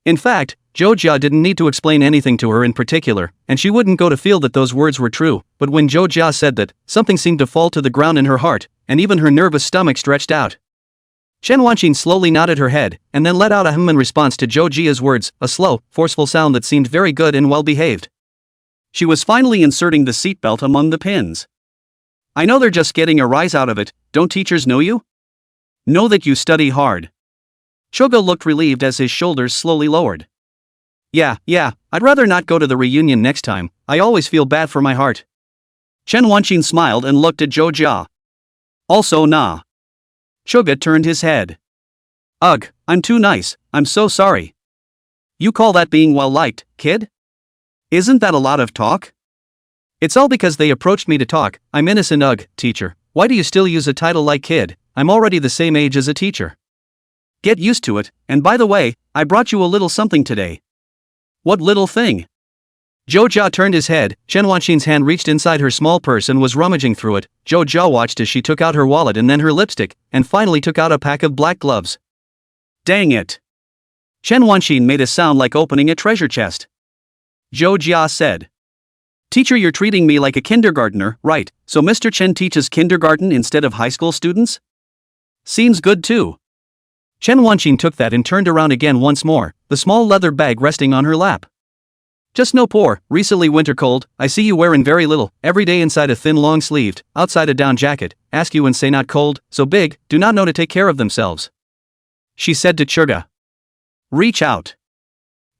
[SPEAKER 2] In fact, Zhou Jia didn't need to explain anything to her in particular, and she wouldn't go to feel that those words were true, but when Zhou Jia said that, something seemed to fall to the ground in her heart, and even her nervous stomach stretched out. Chen Wanqin slowly nodded her head, and then let out a hum in response to Zhou Jia's words, a slow, forceful sound that seemed very good and well-behaved. She was finally inserting the seatbelt among the pins. I know they're just getting a rise out of it, don't teachers know you? Know that you study hard. Chuga looked relieved as his shoulders slowly lowered. Yeah, I'd rather not go to the reunion next time, I always feel bad for my heart. Chen Wanqin smiled and looked at Zhou Jia. Also nah. Chuga turned his head. Ugh, I'm too nice, I'm so sorry. You call that being well-liked, kid? Isn't that a lot of talk? It's all because they approached me to talk, I'm innocent. Ugh, teacher, why do you still use a title like kid? I'm already the same age as a teacher. Get used to it, and by the way, I brought you a little something today. What little thing? Zhou Jia turned his head, Chen Wanqin's hand reached inside her small purse and was rummaging through it. Zhou Jia watched as she took out her wallet and then her lipstick, and finally took out a pack of black gloves. Dang it! Chen Wanqin made a sound like opening a treasure chest. Zhou Jia said. Teacher, you're treating me like a kindergartner, right? So Mr. Chen teaches kindergarten instead of high school students? Seems good too. Chen Wanqin took that and turned around again once more, the small leather bag resting on her lap. Just no poor, recently winter cold, I see you wearing very little, every day inside a thin long-sleeved, outside a down jacket, ask you and say not cold, so big, do not know to take care of themselves. She said to Churga. Reach out.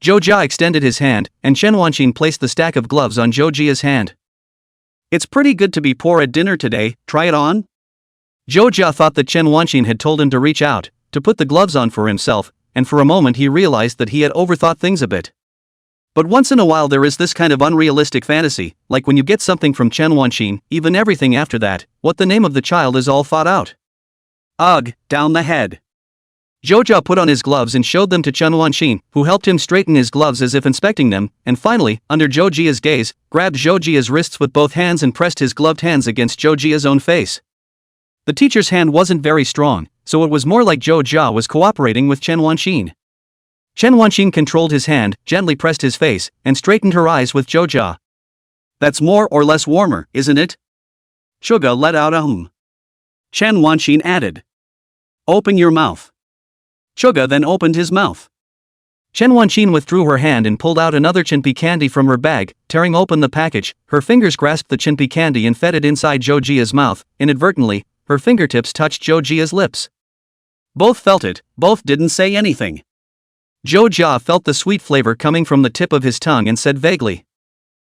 [SPEAKER 2] Joja extended his hand, and Chen Wanqin placed the stack of gloves on Jojia's hand. It's pretty good to be poor at dinner today, try it on? Joja thought that Chen Wanqin had told him to reach out, to put the gloves on for himself, and for a moment he realized that he had overthought things a bit. But once in a while there is this kind of unrealistic fantasy, like when you get something from Chen Wanqin, even everything after that, what the name of the child is all thought out. Ugh, down the head. Joja put on his gloves and showed them to Chen Wanqin, who helped him straighten his gloves as if inspecting them, and finally, under Jojia's gaze, grabbed Jojia's wrists with both hands and pressed his gloved hands against Jojia's own face. The teacher's hand wasn't very strong, so it was more like Joja was cooperating with Chen Wanqin. Chen Wanqin controlled his hand, gently pressed his face, and straightened her eyes with Joja. That's more or less warmer, isn't it? Churga let out a hum. Chen Wanqin added. Open your mouth. Churga then opened his mouth. Chen Wanqin withdrew her hand and pulled out another chinpi candy from her bag, tearing open the package. Her fingers grasped the chinpi candy and fed it inside Jojia's mouth. Inadvertently, her fingertips touched Jojia's lips. Both felt it, both didn't say anything. Joja felt the sweet flavor coming from the tip of his tongue and said vaguely.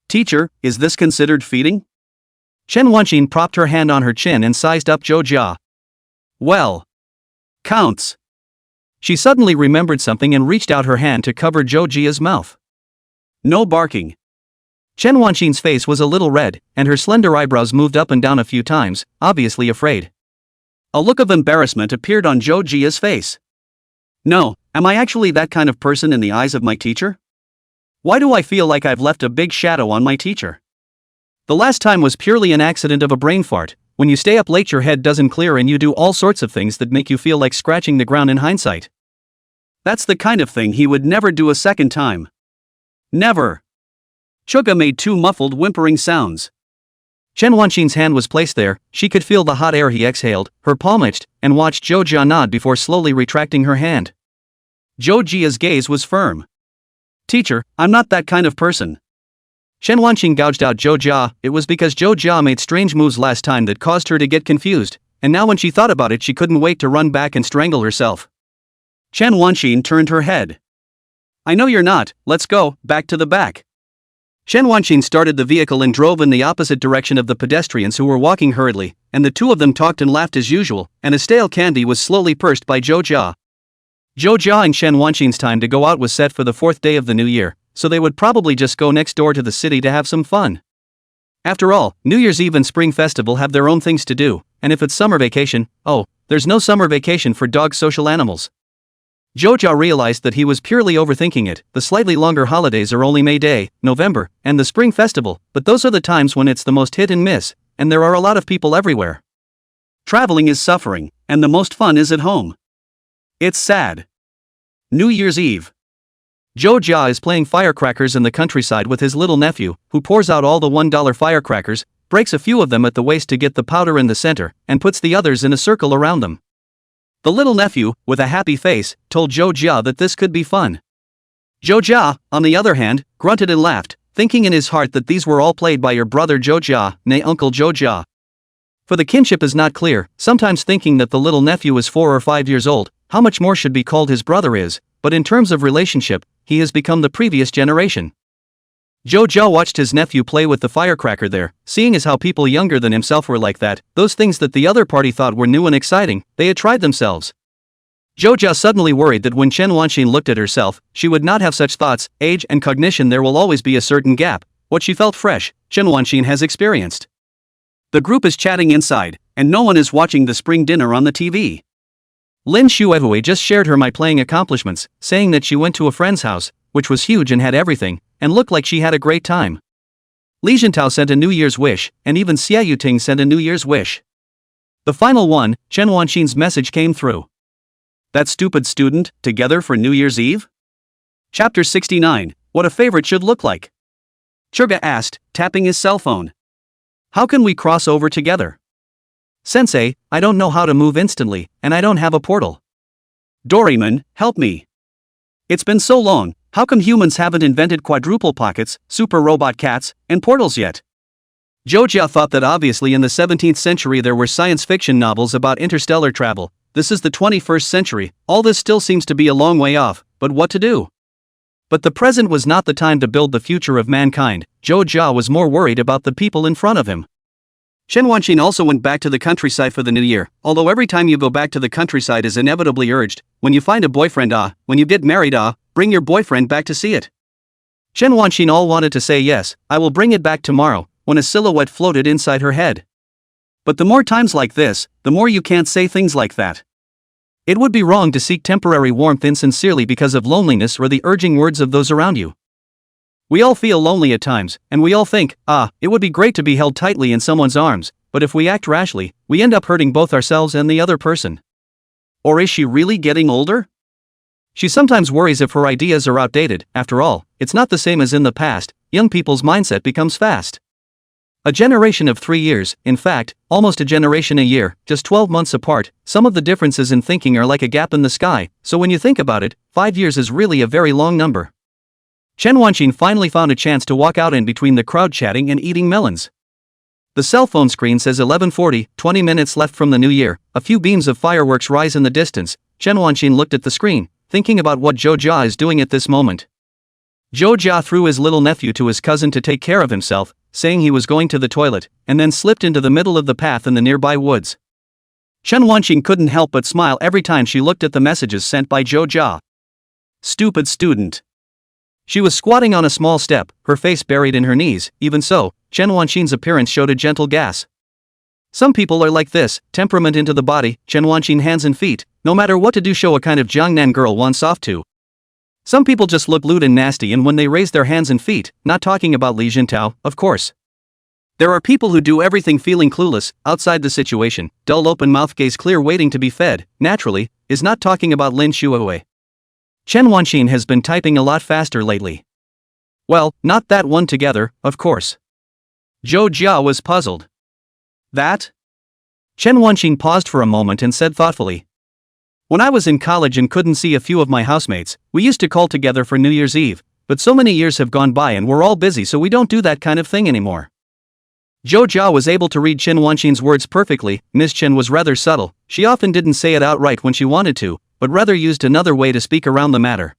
[SPEAKER 2] Teacher, is this considered feeding? Chen Wanqin propped her hand on her chin and sized up Joja. Well. Counts. She suddenly remembered something and reached out her hand to cover Jojia's mouth. No barking. Chen Wanqin's face was a little red, and her slender eyebrows moved up and down a few times, obviously afraid. A look of embarrassment appeared on Jojia's face. No, am I actually that kind of person in the eyes of my teacher? Why do I feel like I've left a big shadow on my teacher? The last time was purely an accident of a brain fart. When you stay up late your head doesn't clear and you do all sorts of things that make you feel like scratching the ground in hindsight. That's the kind of thing he would never do a second time. Never. Churga made two muffled whimpering sounds. Chen Wanqin's hand was placed there, she could feel the hot air he exhaled, her palm itched, and watched Joja nod before slowly retracting her hand. Jojia's gaze was firm. Teacher, I'm not that kind of person. Chen Wanqin gouged out Joja. It was because Joja made strange moves last time that caused her to get confused, and now when she thought about it she couldn't wait to run back and strangle herself. Chen Wanqin turned her head. I know you're not, let's go, back to the back. Chen Wanqin started the vehicle and drove in the opposite direction of the pedestrians who were walking hurriedly, and the two of them talked and laughed as usual, and a stale candy was slowly pursed by Joja. Joja and Chen Wanqin's time to go out was set for the 4th day of the new year, so they would probably just go next door to the city to have some fun. After all, New Year's Eve and Spring Festival have their own things to do, and if it's summer vacation, oh, there's no summer vacation for dog social animals. Joja realized that he was purely overthinking it. The slightly longer holidays are only May Day, November, and the Spring Festival, but those are the times when it's the most hit and miss, and there are a lot of people everywhere. Traveling is suffering, and the most fun is at home. It's sad. New Year's Eve. Joja is playing firecrackers in the countryside with his little nephew, who pours out all the $1 firecrackers, breaks a few of them at the waist to get the powder in the center, and puts the others in a circle around them. The little nephew, with a happy face, told Joja that this could be fun. Joja, on the other hand, grunted and laughed, thinking in his heart that these were all played by your brother Joja, nay Uncle Joja. For the kinship is not clear, sometimes thinking that the little nephew is 4 or 5 years old, how much more should be called his brother is, but in terms of relationship, he has become the previous generation. Joja watched his nephew play with the firecracker there, seeing as how people younger than himself were like that, those things that the other party thought were new and exciting, they had tried themselves. Joja suddenly worried that when Chen Wanqin looked at herself, she would not have such thoughts. Age and cognition, there will always be a certain gap. What she felt fresh, Chen Wanqin has experienced. The group is chatting inside, and no one is watching the spring dinner on the TV. Lin Shuevui just shared her my playing accomplishments, saying that she went to a friend's house, which was huge and had everything, and looked like she had a great time. Li Jintao sent a New Year's wish, and even Xia Yuting sent a New Year's wish. The final one, Chen Wanqin's message came through. That stupid student, together for New Year's Eve? Chapter 69, What a Favorite Should Look Like. Churga asked, tapping his cell phone. How can we cross over together? Sensei, I don't know how to move instantly, and I don't have a portal. Doraemon, help me.
[SPEAKER 1] It's been so long, how come humans haven't invented quadruple pockets, super robot cats, and portals yet? Zhou thought that obviously in the 17th century there were science fiction novels about interstellar travel. This is the 21st century, all this still seems to be a long way off, but what to do? But the present was not the time to build the future of mankind. Zhou was more worried about the people in front of him. Chen Wanqin also went back to the countryside for the new year, although every time you go back to the countryside is inevitably urged, when you find a boyfriend when you get married bring your boyfriend back to see it. Chen Wanqin all wanted to say yes, I will bring it back tomorrow, when a silhouette floated inside her head. But the more times like this, the more you can't say things like that. It would be wrong to seek temporary warmth insincerely because of loneliness or the urging words of those around you. We all feel lonely at times, and we all think, it would be great to be held tightly in someone's arms, but if we act rashly, we end up hurting both ourselves and the other person. Or is she really getting older? She sometimes worries if her ideas are outdated. After all, it's not the same as in the past. Young people's mindset becomes fast. A generation of 3 years, in fact, almost a generation a year, just 12 months apart. Some of the differences in thinking are like a gap in the sky, so when you think about it, 5 years is really a very long number. Chen Wanqin finally found a chance to walk out in between the crowd chatting and eating melons. The cell phone screen says 11:40, 20 minutes left from the new year. A few beams of fireworks rise in the distance. Chen Wanqin looked at the screen, thinking about what Zhou is doing at this moment. Zhou threw his little nephew to his cousin to take care of himself, saying he was going to the toilet, and then slipped into the middle of the path in the nearby woods. Chen Wanqin couldn't help but smile every time she looked at the messages sent by Zhou. Stupid student. She was squatting on a small step, her face buried in her knees. Even so, Chen Wanqin's appearance showed a gentle gas. Some people are like this, temperament into the body. Chen Wanqin hands and feet, no matter what to do, show a kind of Jiangnan girl wants off to. Some people just look lewd and nasty, and when they raise their hands and feet, not talking about Li Jintao, of course. There are people who do everything feeling clueless, outside the situation, dull open mouth gaze clear waiting to be fed, naturally, is not talking about Lin Shuai. Chen Wanqin has been typing a lot faster lately. Well, not that one together, of course. Zhou was puzzled. That? Chen Wanqin paused for a moment and said thoughtfully. When I was in college and couldn't see a few of my housemates, we used to call together for New Year's Eve, but so many years have gone by and we're all busy, so we don't do that kind of thing anymore. Zhou was able to read Chen Wanqin's words perfectly. Ms. Chen was rather subtle. She often didn't say it outright when she wanted to, but rather used another way to speak around the matter.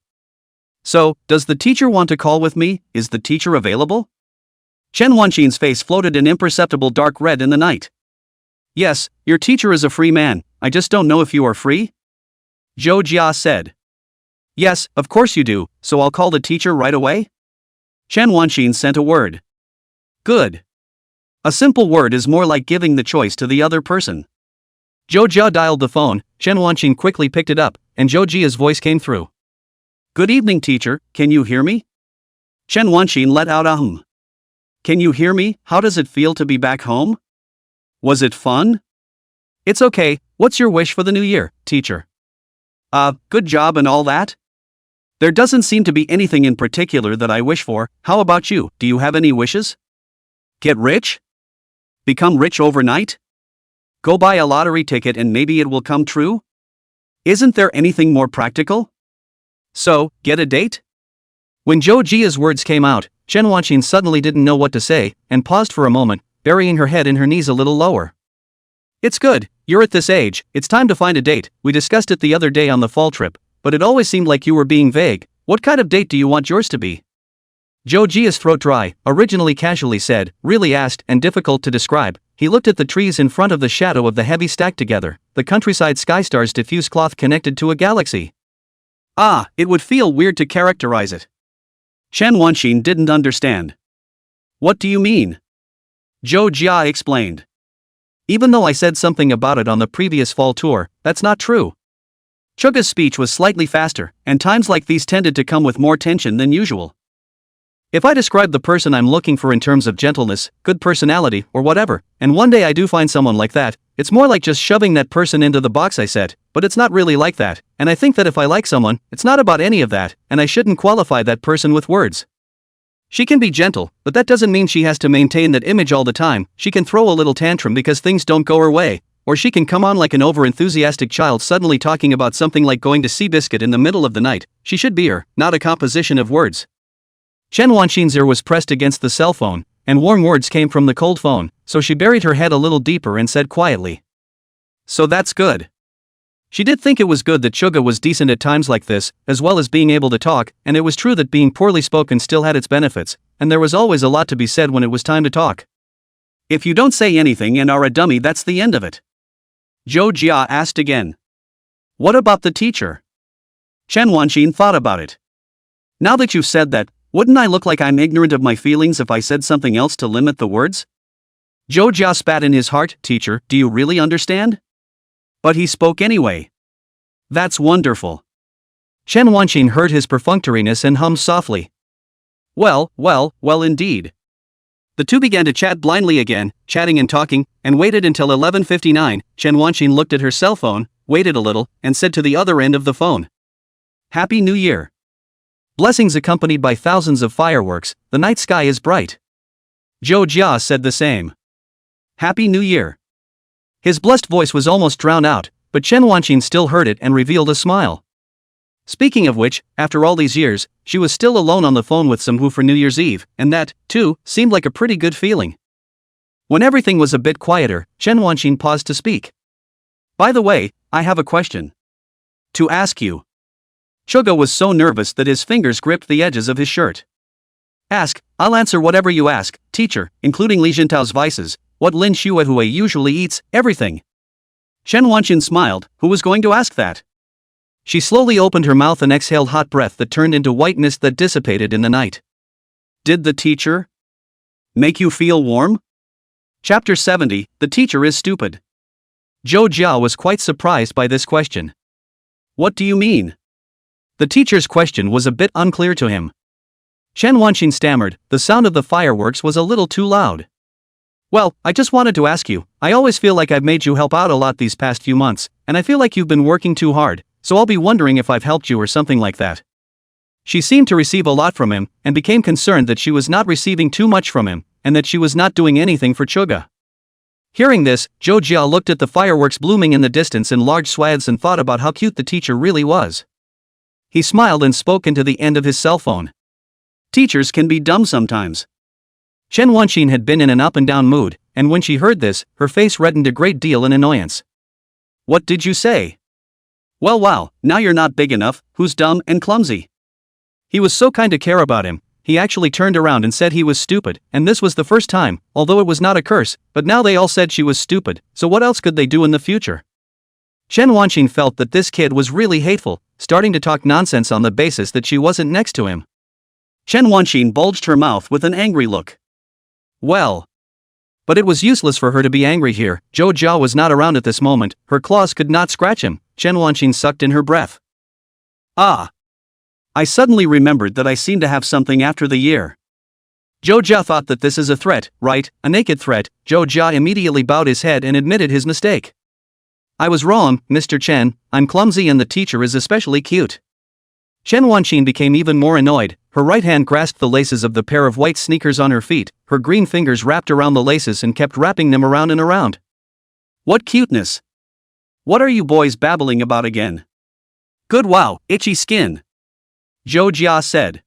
[SPEAKER 1] So, does the teacher want to call with me? Is the teacher available? Chen Wanqin's face floated an imperceptible dark red in the night. Yes, your teacher is a free man, I just don't know if you are free? Zhou said. Yes, of course you do, so I'll call the teacher right away? Chen Wanqin sent a word. Good. A simple word is more like giving the choice to the other person. Zhou dialed the phone. Chen Wanqin quickly picked it up, and Zhou's voice came through. Good evening, teacher, can you hear me? Chen Wanqin let out a hum. Can you hear me? How does it feel to be back home? Was it fun? It's okay, what's your wish for the new year, teacher? Good job and all that? There doesn't seem to be anything in particular that I wish for. How about you? Do you have any wishes? Get rich? Become rich overnight? Go buy a lottery ticket and maybe it will come true? Isn't there anything more practical? So, get a date? When Zhou's words came out, Chen Wanqin suddenly didn't know what to say, and paused for a moment, burying her head in her knees a little lower. It's good, you're at this age, it's time to find a date. We discussed it the other day on the fall trip, but it always seemed like you were being vague. What kind of date do you want yours to be? Zhou's throat dry, originally casually said, really asked and difficult to describe. He looked at the trees in front of the shadow of the heavy stacked together, the countryside sky stars diffuse cloth connected to a galaxy. It would feel weird to characterize it. Chen Wanqin didn't understand. What do you mean? Zhou explained. Even though I said something about it on the previous fall tour, that's not true. Chuga's speech was slightly faster, and times like these tended to come with more tension than usual. If I describe the person I'm looking for in terms of gentleness, good personality, or whatever, and one day I do find someone like that, it's more like just shoving that person into the box I set, but it's not really like that, and I think that if I like someone, it's not about any of that, and I shouldn't qualify that person with words. She can be gentle, but that doesn't mean she has to maintain that image all the time. She can throw a little tantrum because things don't go her way,
[SPEAKER 2] Or she can come on like an over-enthusiastic child suddenly talking about something like going to Seabiscuit in the middle of the night. She should be her, not a composition of words. Chen Wanqin's ear was pressed against the cell phone, and warm words came from the cold phone, so she buried her head a little deeper and said quietly. So that's good. She did think it was good that Suga was decent at times like this, as well as being able to talk, and it was true that being poorly spoken still had its benefits, and there was always a lot to be said when it was time to talk.
[SPEAKER 1] If you don't say anything and are a dummy, that's the end of it. Zhou Jia asked again. What about the teacher? Chen Wanqin thought about it. Now that you've said that, wouldn't I look like I'm ignorant of my feelings if I said something else to limit the words? Zhou Jia spat in his heart. Teacher, do you really understand? But he spoke anyway. That's wonderful.
[SPEAKER 2] Chen Wanqin heard his perfunctoriness and hummed softly.
[SPEAKER 1] Well indeed. The two began to chat blindly again, chatting and talking, and waited until 11:59. Chen Wanqin looked at her cell phone, waited a little, and said to the other end of the phone. Happy New Year.
[SPEAKER 2] Blessings accompanied by thousands of fireworks, the night sky is bright.
[SPEAKER 1] Zhou Jia said the same. Happy New Year.
[SPEAKER 2] His blushing voice was almost drowned out, but Chen Wanqin still heard it and revealed a smile. Speaking of which, after all these years, she was still alone on the phone with Manhwa for New Year's Eve, and that, too, seemed like a pretty good feeling. When everything was a bit quieter, Chen Wanqin paused to speak. By the way, I have a question to ask you. Suga was so nervous that his fingers gripped the edges of his shirt. Ask, I'll answer whatever you ask, teacher, including Li Jintao's vices, what Lin Xuehue usually eats, everything. Chen Wanqin smiled. Who was going to ask that? She slowly opened her mouth and exhaled hot breath that turned into white mist that dissipated in the night. Did the teacher make you feel warm? Chapter 70, The Teacher is Stupid. Zhou Jia was quite surprised by this question. What do you mean? The teacher's question was a bit unclear to him. Chen Wanqin stammered. The sound of the fireworks was a little too loud. Well, I just wanted to ask you, I always feel like I've made you help out a lot these past few months, and I feel like you've been working too hard, so I'll be wondering if I've helped you or something like that. She seemed to receive a lot from him, and became concerned that she was not receiving too much from him, and that she was not doing anything for Suga. Hearing this, Zhou Jia looked at the fireworks blooming in the distance in large swaths and thought about how cute the teacher really was. He smiled and spoke into the end of his cell phone. Teachers can be dumb sometimes. Chen Wanqin had been in an up-and-down mood, and when she heard this, her face reddened a great deal in annoyance. What did you say? Well, wow, now you're not big enough, who's dumb and clumsy? He was so kind to care about him, he actually turned around and said he was stupid, and this was the first time, although it was not a curse, but now they all said she was stupid, so what else could they do in the future? Chen Wanqin felt that this kid was really hateful, starting to talk nonsense on the basis that she wasn't next to him. Chen Wanqin bulged her mouth with an angry look. Well. But it was useless for her to be angry here. Zhou Jia was not around at this moment, her claws could not scratch him. Chen Wanqin sucked in her breath. Ah. I suddenly remembered that I seem to have something after the year. Zhou Jia thought that this is a threat, right? A naked threat. Zhou Jia immediately bowed his head and admitted his mistake. I was wrong, Mr. Chen, I'm clumsy and the teacher is especially cute. Chen Wanqin became even more annoyed. Her right hand grasped the laces of the pair of white sneakers on her feet, her green fingers wrapped around the laces and kept wrapping them around and around. What cuteness! What are you boys babbling about again? Good, wow, itchy skin. Zhou Jia said.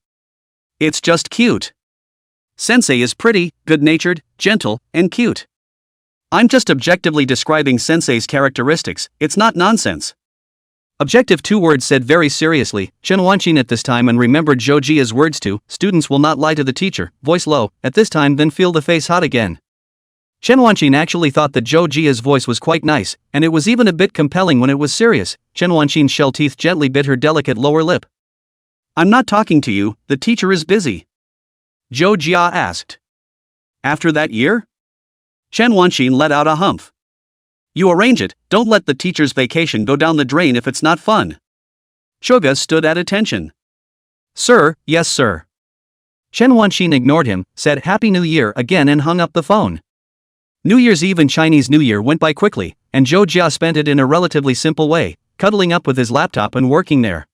[SPEAKER 2] It's just cute. Sensei is pretty, good-natured, gentle, and cute. I'm just objectively describing Sensei's characteristics, it's not nonsense. Objective, 2 words said very seriously. Chen Wanqin at this time and remembered Zhou Jia's words too. Students will not lie to the teacher, voice low, at this time then feel the face hot again. Chen Wanqin actually thought that Zhou Jia's voice was quite nice, and it was even a bit compelling when it was serious. Chen Wanqin's shell teeth gently bit her delicate lower lip. I'm not talking to you, the teacher is busy. Zhou Jia asked. After that year? Chen Wanqin let out a humph. You arrange it, don't let the teacher's vacation go down the drain if it's not fun. Suga stood at attention. Sir, yes sir. Chen Wanqin ignored him, said Happy New Year again and hung up the phone. New Year's Eve and Chinese New Year went by quickly, and Zhou Jia spent it in a relatively simple way, cuddling up with his laptop and working there.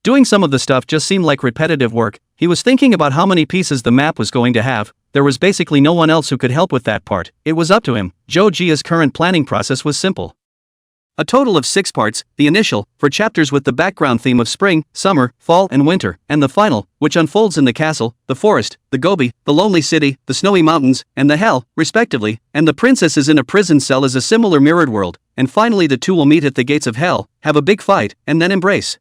[SPEAKER 2] Doing some of the stuff just seemed like repetitive work. He was thinking about how many pieces the map was going to have, there was basically no one else who could help with that part, it was up to him. Zhou Jia's current planning process was simple. A total of 6 parts, the initial, for chapters with the background theme of spring, summer, fall and winter, and the final, which unfolds in the castle, the forest, the Gobi, the lonely city, the snowy mountains, and the hell, respectively, and the princess is in a prison cell as a similar mirrored world, and finally the two will meet at the gates of hell, have a big fight, and then embrace.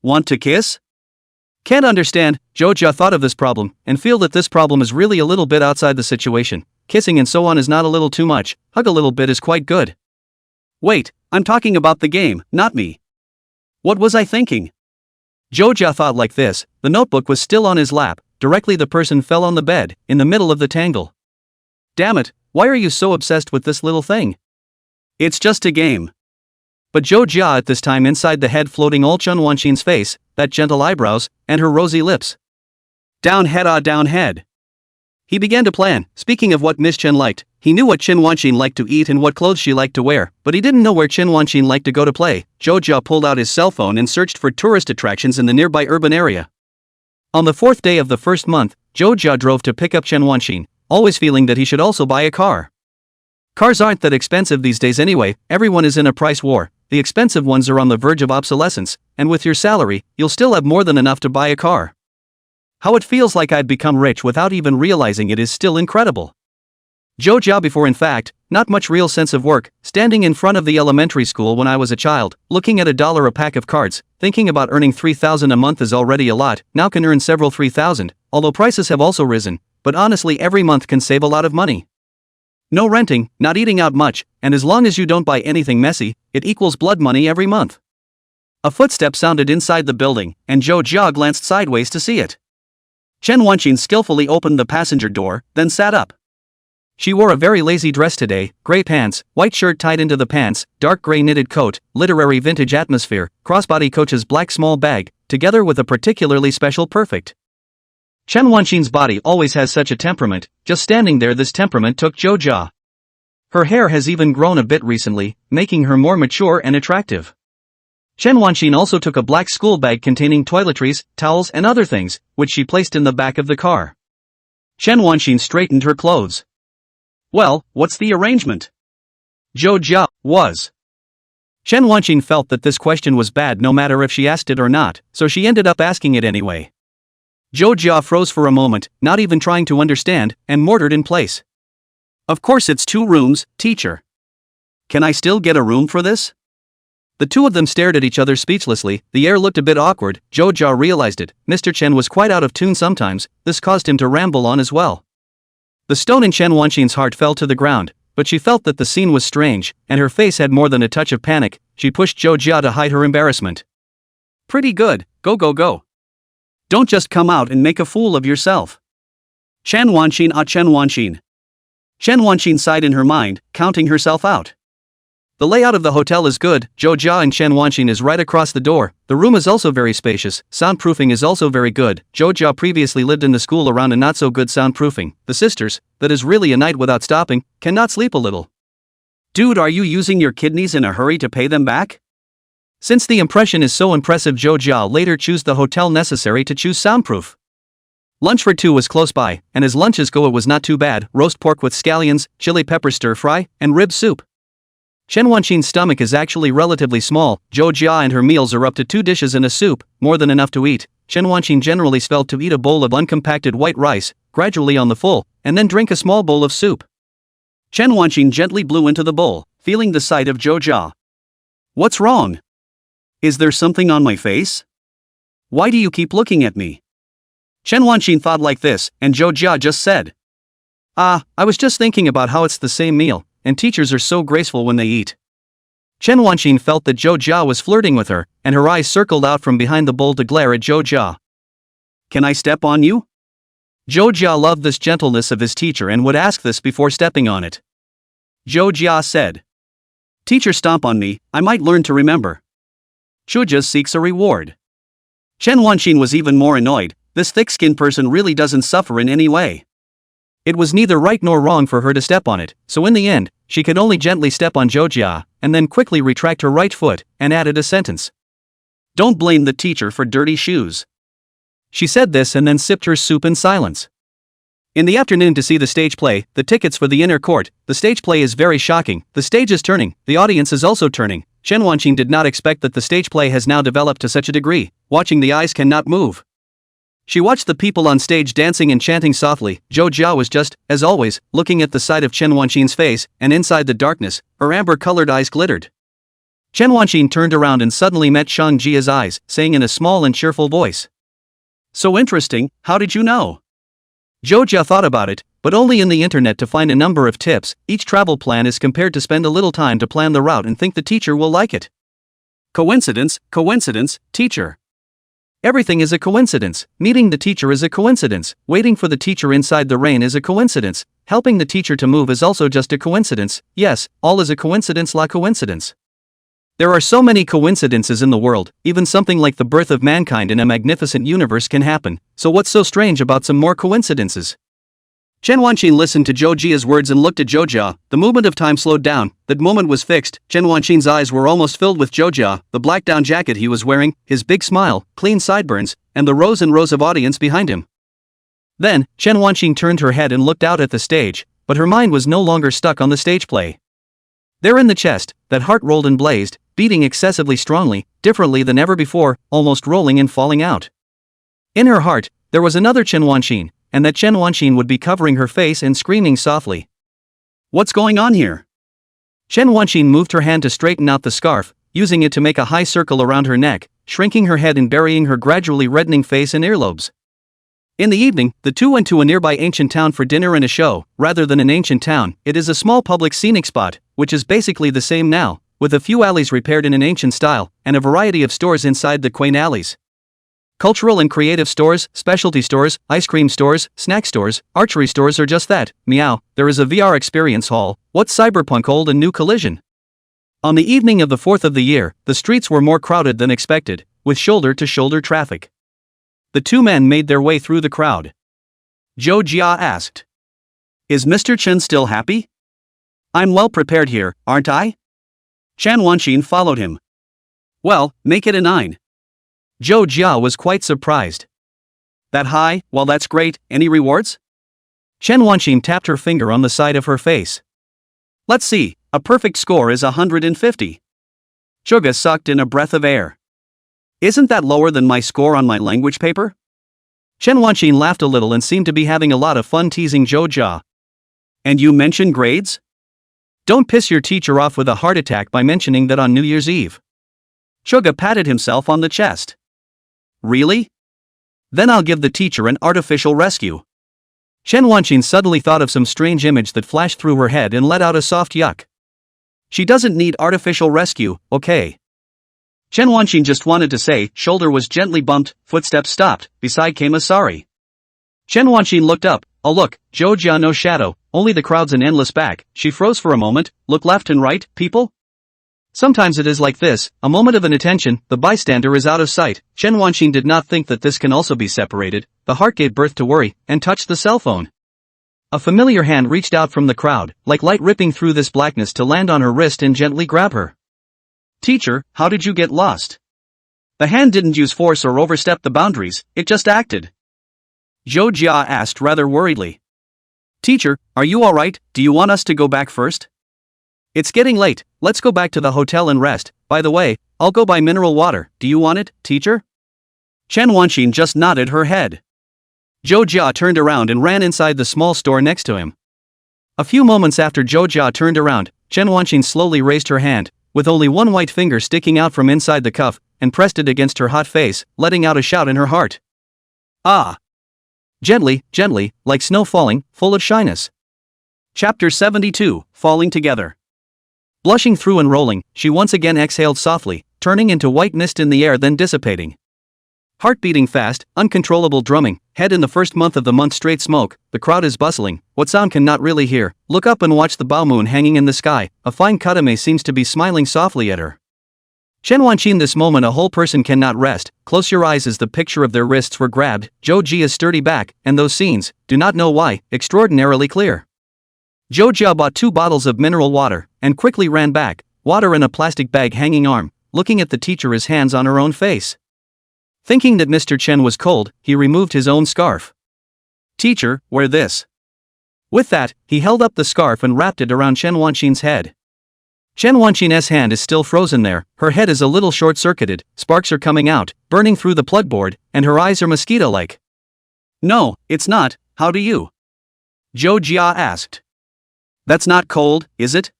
[SPEAKER 2] Want to kiss? Can't understand. Zhou Jia thought of this problem, and feel that this problem is really a little bit outside the situation. Kissing and so on is not a little too much, hug a little bit is quite good. Wait, I'm talking about the game, not me. What was I thinking? Zhou Jia thought like this. The notebook was still on his lap. Directly the person fell on the bed, in the middle of the tangle. Damn it, why are you so obsessed with this little thing? It's just a game. But Zhou Jia at this time inside the head floating all Chen Wanxin's face, that gentle eyebrows, and her rosy lips. Down head down head. He began to plan. Speaking of what Miss Chen liked, he knew what Chen Wanxin liked to eat and what clothes she liked to wear, but he didn't know where Chen Wanxin liked to go to play. Zhou Jia pulled out his cell phone and searched for tourist attractions in the nearby urban area. On the 4th day of the first month, Zhou Jia drove to pick up Chen Wanxin, always feeling that he should also buy a car. Cars aren't that expensive these days anyway, everyone is in a price war, the expensive ones are on the verge of obsolescence, and with your salary, you'll still have more than enough to buy a car. How it feels like I'd become rich without even realizing it is still incredible. Zhou Jia before in fact, not much real sense of work, standing in front of the elementary school when I was a child, looking at $1 a pack of cards, thinking about earning 3,000 a month is already a lot, now can earn several 3,000, although prices have also risen, but honestly every month can save a lot of money. No renting, not eating out much, and as long as you don't buy anything messy, it equals blood money every month. A footstep sounded inside the building, and Zhou Jia glanced sideways to see it. Chen Wanxin skillfully opened the passenger door, then sat up. She wore a very lazy dress today, gray pants, white shirt tied into the pants, dark gray knitted coat, literary vintage atmosphere, crossbody coach's black small bag, together with a particularly special perfect. Chen Wanxin's body always has such a temperament, just standing there this temperament took Zhou Jia. Her hair has even grown a bit recently, making her more mature and attractive. Chen Wanxin also took a black school bag containing toiletries, towels and other things, which she placed in the back of the car. Chen Wanxin straightened her clothes. Well, what's the arrangement? Zhou Jia was. Chen Wanxin felt that this question was bad no matter if she asked it or not, so she ended up asking it anyway. Zhou Jia froze for a moment, not even trying to understand, and mortared in place. Of course it's 2 rooms, teacher. Can I still get a room for this? The two of them stared at each other speechlessly, the air looked a bit awkward, Zhou Jia realized it, Mr. Chen was quite out of tune sometimes, this caused him to ramble on as well. The stone in Chen Wanxin's heart fell to the ground, but she felt that the scene was strange, and her face had more than a touch of panic, she pushed Zhou Jia to hide her embarrassment. Pretty good, go. Don't just come out and make a fool of yourself. Chen Wanxin. Chen Wanxin sighed in her mind, counting herself out. The layout of the hotel is good, Zhou Jia and Chen Wanxin is right across the door, the room is also very spacious, soundproofing is also very good, Zhou Jia previously lived in the school around a not so good soundproofing, the sisters, that is really a night without stopping, cannot sleep a little. Dude, are you using your kidneys in a hurry to pay them back? Since the impression is so impressive, Zhou Jia later chose the hotel necessary to choose soundproof. Lunch for 2 was close by, and as lunches go it was not too bad, roast pork with scallions, chili pepper stir fry, and rib soup. Chen Wanxin's stomach is actually relatively small, Zhou Jia and her meals are up to 2 dishes and a soup, more than enough to eat. Chen Wanxin generally felt to eat a bowl of uncompacted white rice, gradually on the full, and then drink a small bowl of soup. Chen Wanxin gently blew into the bowl, feeling the sight of Zhou Jia. What's wrong? Is there something on my face? Why do you keep looking at me? Chen Wanxin thought like this, and Zhou Jia just said. I was just thinking about how it's the same meal, and teachers are so graceful when they eat. Chen Wanxin felt that Zhou Jia was flirting with her, and her eyes circled out from behind the bowl to glare at Zhou Jia. Can I step on you? Zhou Jia loved this gentleness of his teacher and would ask this before stepping on it. Zhou Jia said. Teacher, stomp on me, I might learn to remember. Zhou Jia seeks a reward. Chen Wanxin was even more annoyed, this thick-skinned person really doesn't suffer in any way. It was neither right nor wrong for her to step on it, so in the end, she could only gently step on Zhou Jia, and then quickly retract her right foot, and added a sentence. Don't blame the teacher for dirty shoes. She said this and then sipped her soup in silence. In the afternoon to see the stage play, the tickets for the inner court, the stage play is very shocking, the stage is turning, the audience is also turning. Chen Wanqing did not expect that the stage play has now developed to such a degree, watching the eyes cannot move. She watched the people on stage dancing and chanting softly. Zhou Jia was just, as always, looking at the side of Chen Wanqing's face, and inside the darkness, her amber-colored eyes glittered. Chen Wanqing turned around and suddenly met Shang Jia's eyes, saying in a small and cheerful voice.
[SPEAKER 1] So interesting, how did you know?
[SPEAKER 2] Zhou Jia thought about it, but only in the internet to find a number of tips. Each travel plan is compared to spend a little time to plan the route and think the teacher will like it.
[SPEAKER 1] Coincidence, teacher.
[SPEAKER 2] Everything is a coincidence. Meeting the teacher is a coincidence. Waiting for the teacher inside the rain is a coincidence. Helping the teacher to move is also just a coincidence. Yes, all is a coincidence, la coincidence. There are so many coincidences in the world, even something like the birth of mankind in a magnificent universe can happen, so what's so strange about some more coincidences?
[SPEAKER 1] Chen Wanqing listened to Zhou Jia's words and looked at Zhou Jia. The movement of time slowed down, that moment was fixed. Chen Wanqing's eyes were almost filled with Zhou Jia, the black down jacket he was wearing, his big smile, clean sideburns, and the rows and rows of audience behind him. Then, Chen Wanqing turned her head and looked out at the stage, but her mind was no longer stuck on the stage play. There in the chest, that heart rolled and blazed, beating excessively strongly, differently than ever before, almost rolling and falling out. In her heart, there was another Chen Wanqing, and that Chen Wanqing would be covering her face and screaming softly. What's going on here?
[SPEAKER 2] Chen Wanqing moved her hand to straighten out the scarf, using it to make a high circle around her neck, shrinking her head and burying her gradually reddening face and earlobes. In the evening, the two went to a nearby ancient town for dinner and a show. Rather than an ancient town, it is a small public scenic spot, which is basically the same now, with a few alleys repaired in an ancient style, and a variety of stores inside the quaint alleys. Cultural and creative stores, specialty stores, ice cream stores, snack stores, archery stores are just that. Meow, there is a VR experience hall. What's cyberpunk old and new collision? On the evening of the 4th of the year, the streets were more crowded than expected, with shoulder-to-shoulder traffic. The two men made their way through the crowd.
[SPEAKER 1] Zhou Jia asked. Is Mr. Chen still happy? I'm well prepared here, aren't I? Chen Wanqing followed him. Well, make it a 9.
[SPEAKER 2] Zhou Jia was quite surprised.
[SPEAKER 1] That high? Well, that's great. Any rewards?
[SPEAKER 2] Chen Wanqing tapped her finger on the side of her face.
[SPEAKER 1] Let's see, a perfect score is 150. Zhuge sucked in a breath of air. Isn't that lower than my score on my language paper?
[SPEAKER 2] Chen Wanqing laughed a little and seemed to be having a lot of fun teasing Zhou Jia.
[SPEAKER 1] And you mention grades?
[SPEAKER 2] Don't piss your teacher off with a heart attack by mentioning that on New Year's Eve.
[SPEAKER 1] Zhuge patted himself on the chest. Really?
[SPEAKER 2] Then I'll give the teacher an artificial rescue. Chen Wanqing suddenly thought of some strange image that flashed through her head and let out a soft yuck.
[SPEAKER 1] She doesn't need artificial rescue, okay? Chen Wanqing just wanted to say, shoulder was gently bumped, footsteps stopped, beside came a sorry. Chen Wanqing looked up. Oh look, Zhou Jia no shadow, only the crowds and endless back. She froze for a moment, look left and right, people? Sometimes it is like this, a moment of inattention, the bystander is out of sight. Chen Wanqing did not think that this can also be separated. The heart gave birth to worry, and touched the cell phone. A familiar hand reached out from the crowd, like light ripping through this blackness to land on her wrist and gently grab her. Teacher, how did you get lost? The hand didn't use force or overstep the boundaries, it just acted. Zhou Jia asked rather worriedly. Teacher, are you alright? Do you want us to go back first? It's getting late, let's go back to the hotel and rest. By the way, I'll go buy mineral water. Do you want it, teacher? Chen Wanqing just nodded her head. Zhou Jia turned around and ran inside the small store next to him. A few moments after Zhou Jia turned around, Chen Wanqing slowly raised her hand, with only one white finger sticking out from inside the cuff, and pressed it against her hot face, letting out a shout in her heart. Ah! Gently, gently, like snow falling, full of shyness. Chapter 72, Falling Together. Blushing through and rolling, she once again exhaled softly, turning into white mist in the air then dissipating. Heart beating fast, uncontrollable drumming, head in the first month of the month straight smoke, the crowd is bustling, what sound can not really hear, look up and watch the bao moon hanging in the sky, a fine kutame seems to be smiling softly at her. Chen Wanqing this moment a whole person cannot rest, close your eyes as the picture of their wrists were grabbed, Zhou Jia's sturdy back, and those scenes, do not know why, extraordinarily clear. Zhou Jia bought 2 bottles of mineral water, and quickly ran back, water in a plastic bag hanging arm, looking at the teacher his hands on her own face. Thinking that Mr. Chen was cold, he removed his own scarf.
[SPEAKER 2] Teacher, wear this. With that, he held up the scarf and wrapped it around Chen Wanqin's head. Chen Wanqin's hand is still frozen there, her head is a little short-circuited, sparks are coming out, burning through the plugboard, and her eyes are mosquito-like.
[SPEAKER 1] No, it's not, how do you? Zhou Jia asked. That's not cold, is it?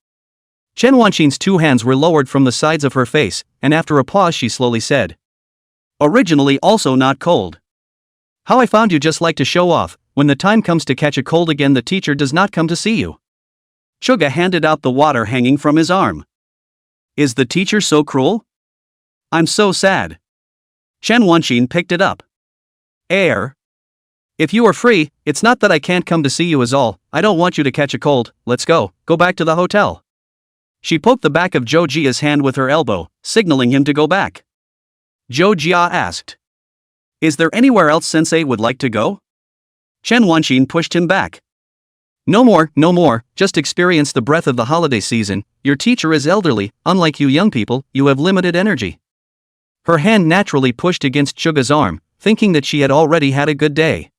[SPEAKER 2] Chen Wanqin's two hands were lowered from the sides of her face, and after a pause she slowly said.
[SPEAKER 1] Originally also not cold.
[SPEAKER 2] How I found you just like to show off, when the time comes to catch a cold again the teacher does not come to see you.
[SPEAKER 1] Suga handed out the water hanging from his arm. Is the teacher so cruel? I'm so sad. Chen Wanqin picked it up.
[SPEAKER 2] Air. If you are free, it's not that I can't come to see you is all, I don't want you to catch a cold, let's go back to the hotel.
[SPEAKER 1] She poked the back of Zhou Jia's hand with her elbow, signaling him to go back. Zhou Jia asked. Is there anywhere else Sensei would like to go? Chen Wanqin pushed him back.
[SPEAKER 2] No more, just experience the breath of the holiday season, your teacher is elderly, unlike you young people, you have limited energy. Her hand naturally pushed against Suga's arm, thinking that she had already had a good day.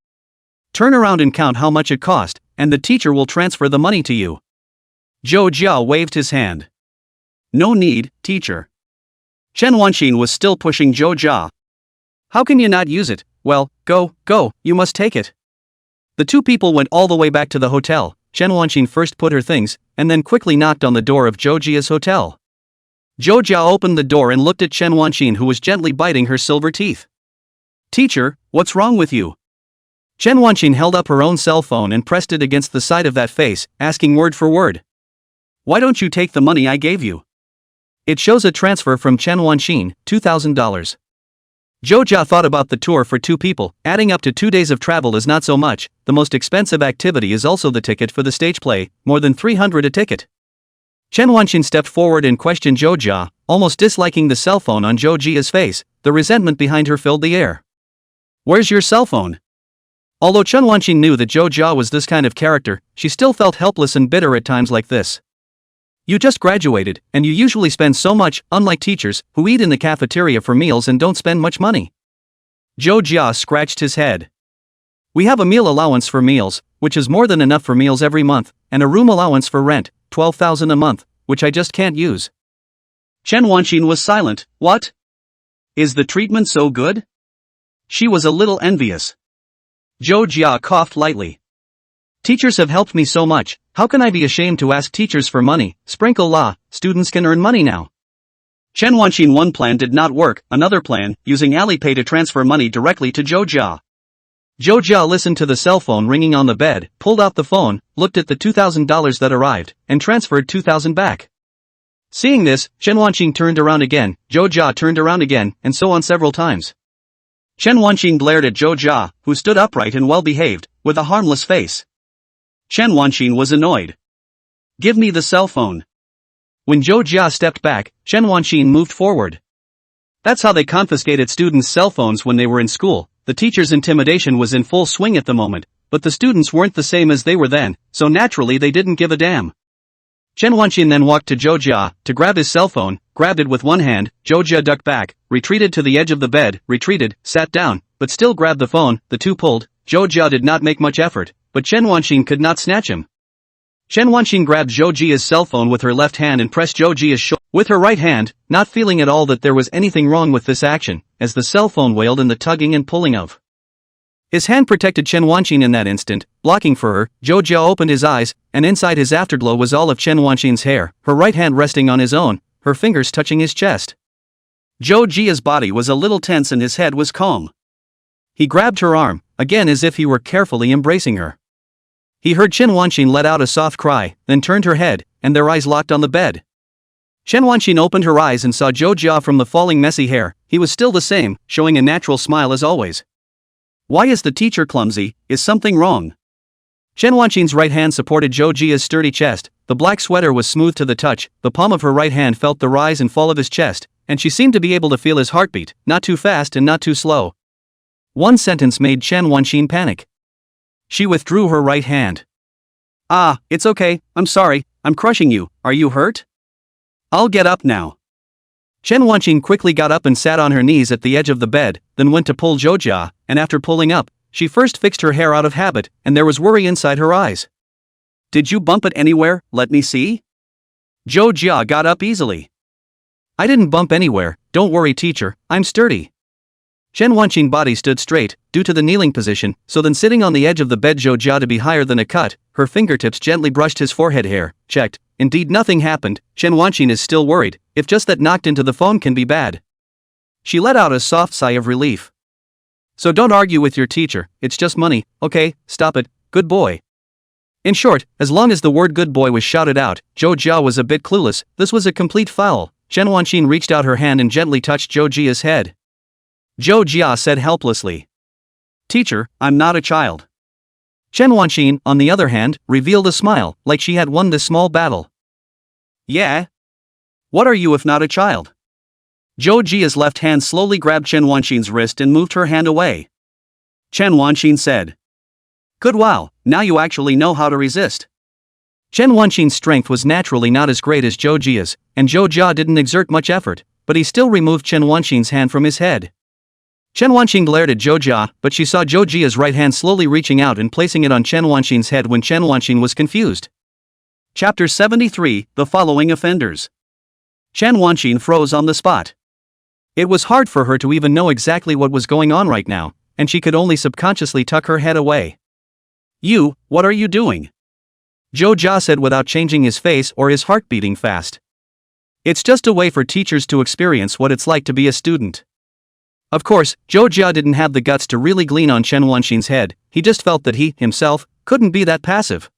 [SPEAKER 2] Turn around and count how much it cost, and the teacher will transfer the money to you.
[SPEAKER 1] Zhou Jia waved his hand. No need, teacher. Chen Wanqin was still pushing Zhou Jia. How can you not use it? Well, go, you must take it.
[SPEAKER 2] The two people went all the way back to the hotel. Chen Wanqin first put her things, and then quickly knocked on the door of Zhou Jia's hotel.
[SPEAKER 1] Zhou Jia opened the door and looked at Chen Wanqin who was gently biting her silver teeth. Teacher, what's wrong with you?
[SPEAKER 2] Chen Wanqin held up her own cell phone and pressed it against the side of that face, asking word for word.
[SPEAKER 1] Why don't you take the money I gave you?
[SPEAKER 2] It shows a transfer from Chen Wanqin, $2,000. Zhou Jia thought about the tour for two people, adding up to 2 days of travel is not so much, the most expensive activity is also the ticket for the stage play, more than 300 a ticket. Chen Wanqin stepped forward and questioned Zhou Jia, almost disliking the cell phone on Zhou Jia's face, the resentment behind her filled the air.
[SPEAKER 1] Where's your cell phone?
[SPEAKER 2] Although Chen Wanqin knew that Zhou Jia was this kind of character, she still felt helpless and bitter at times like this. You just graduated, and you usually spend so much, unlike teachers, who eat in the cafeteria for meals and don't spend much money.
[SPEAKER 1] Zhou Jia scratched his head.
[SPEAKER 2] We have a meal allowance for meals, which is more than enough for meals every month, and a room allowance for rent, 12,000 a month, which I just can't use.
[SPEAKER 1] Chen Wanqin was silent. What? Is the treatment so good? She was a little envious. Zhou Jia coughed lightly. Teachers have helped me so much, how can I be ashamed to ask teachers for money? Sprinkle la, students can earn money now. Chen Wanqin one plan did not work, another plan, using Alipay to transfer money directly to Zhou Jia.
[SPEAKER 2] Zhou Jia listened to the cell phone ringing on the bed, pulled out the phone, looked at the $2,000 that arrived, and transferred $2,000 back. Seeing this, Chen Wanqin turned around again, Zhou Jia turned around again, and so on several times.
[SPEAKER 1] Chen Wanqin glared at Zhou Jia, who stood upright and well-behaved, with a harmless face. Chen Wanqin was annoyed. Give me the cell phone.
[SPEAKER 2] When Zhou Jia stepped back, Chen Wanqin moved forward.
[SPEAKER 1] That's how they confiscated students' cell phones when they were in school. The teacher's intimidation was in full swing at the moment, but the students weren't the same as they were then, so naturally they didn't give a damn. Chen Wanqin then walked to Zhou Jia, to grab his cell phone, grabbed it with one hand, Zhou Jia ducked back, retreated to the edge of the bed, retreated, sat down, but still grabbed the phone, the two pulled. Zhou Jia did not make much effort, but Chen Wanqin could not snatch him. Chen Wanqin grabbed Zhou Jia's cell phone with her left hand and pressed Zhou Jia's shoulder with her right hand, not feeling at all that there was anything wrong with this action, as the cell phone wailed in the tugging and pulling of. His hand protected Chen Wanqin in that instant, blocking for her. Zhou Jia opened his eyes, and inside his afterglow was all of Chen Wanqin's hair, her right hand resting on his own, her fingers touching his chest. Zhou Jia's body was a little tense and his head was calm. He grabbed her arm, again as if he were carefully embracing her. He heard Chen Wanqin let out a soft cry, then turned her head, and their eyes locked on the bed. Chen Wanqin opened her eyes and saw Zhou Jia from the falling messy hair. He was still the same, showing a natural smile as always. Why is the teacher clumsy? Is something wrong? Chen Wanqin's right hand supported Zhou Jia's sturdy chest, the black sweater was smooth to the touch, the palm of her right hand felt the rise and fall of his chest, and she seemed to be able to feel his heartbeat, not too fast and not too slow. One sentence made Chen Wanqin panic. She withdrew her right hand. Ah, it's okay, I'm sorry, I'm crushing you, are you hurt? I'll get up now. Chen Wanqin quickly got up and sat on her knees at the edge of the bed, then went to pull Zhou Jia, and after pulling up,
[SPEAKER 2] she first fixed her hair out of habit, and there was worry inside her eyes.
[SPEAKER 1] Did you bump it anywhere? Let me see. Zhou Jia got up easily.
[SPEAKER 2] I didn't bump anywhere, don't worry teacher, I'm sturdy. Chen Wanqing's body stood straight, due to the kneeling position, so then sitting on the edge of the bed Zhou Jia to be higher than a cut, her fingertips gently brushed his forehead hair, checked. Indeed nothing happened, Chen Wanqing is still worried, if just that knocked into the phone can be bad. She let out a soft sigh of relief. So don't argue with your teacher, it's just money, okay, stop it, good boy. In short, as long as the word good boy was shouted out, Zhou Jia was a bit clueless, this was a complete foul. Chen Wanqing reached out her hand and gently touched Zhou Jia's head. Zhou Jia said helplessly. Teacher, I'm not a child. Chen Wanqing, on the other hand, revealed a smile, like she had won this small battle.
[SPEAKER 1] Yeah? What are you if not a child? Zhou Jia's left hand slowly grabbed Chen Wanqing's wrist and moved her hand away. Chen Wanqing said. Good wow, now you actually know how to resist.
[SPEAKER 2] Chen Wanqing's strength was naturally not as great as Zhou Jia's, and Zhou Jia didn't exert much effort, but he still removed Chen Wanqing's hand from his head. Chen Wanqing glared at Zhou Jia, but she saw Zhou Jia's right hand slowly reaching out and placing it on Chen Wanqing's head when Chen Wanqing was confused.
[SPEAKER 1] Chapter 73, The Following Offenders. Chen Wanqing froze on the spot. It was hard for her to even know exactly what was going on right now, and she could only subconsciously tuck her head away. You, what are you doing? Zhou Jia said without changing his face or his heart beating fast. It's just a way for teachers to experience what it's like to be a student. Of course, Zhou Jia didn't have the guts to really glean on Chen Wanqing's head, he just felt that he, himself, couldn't be that passive.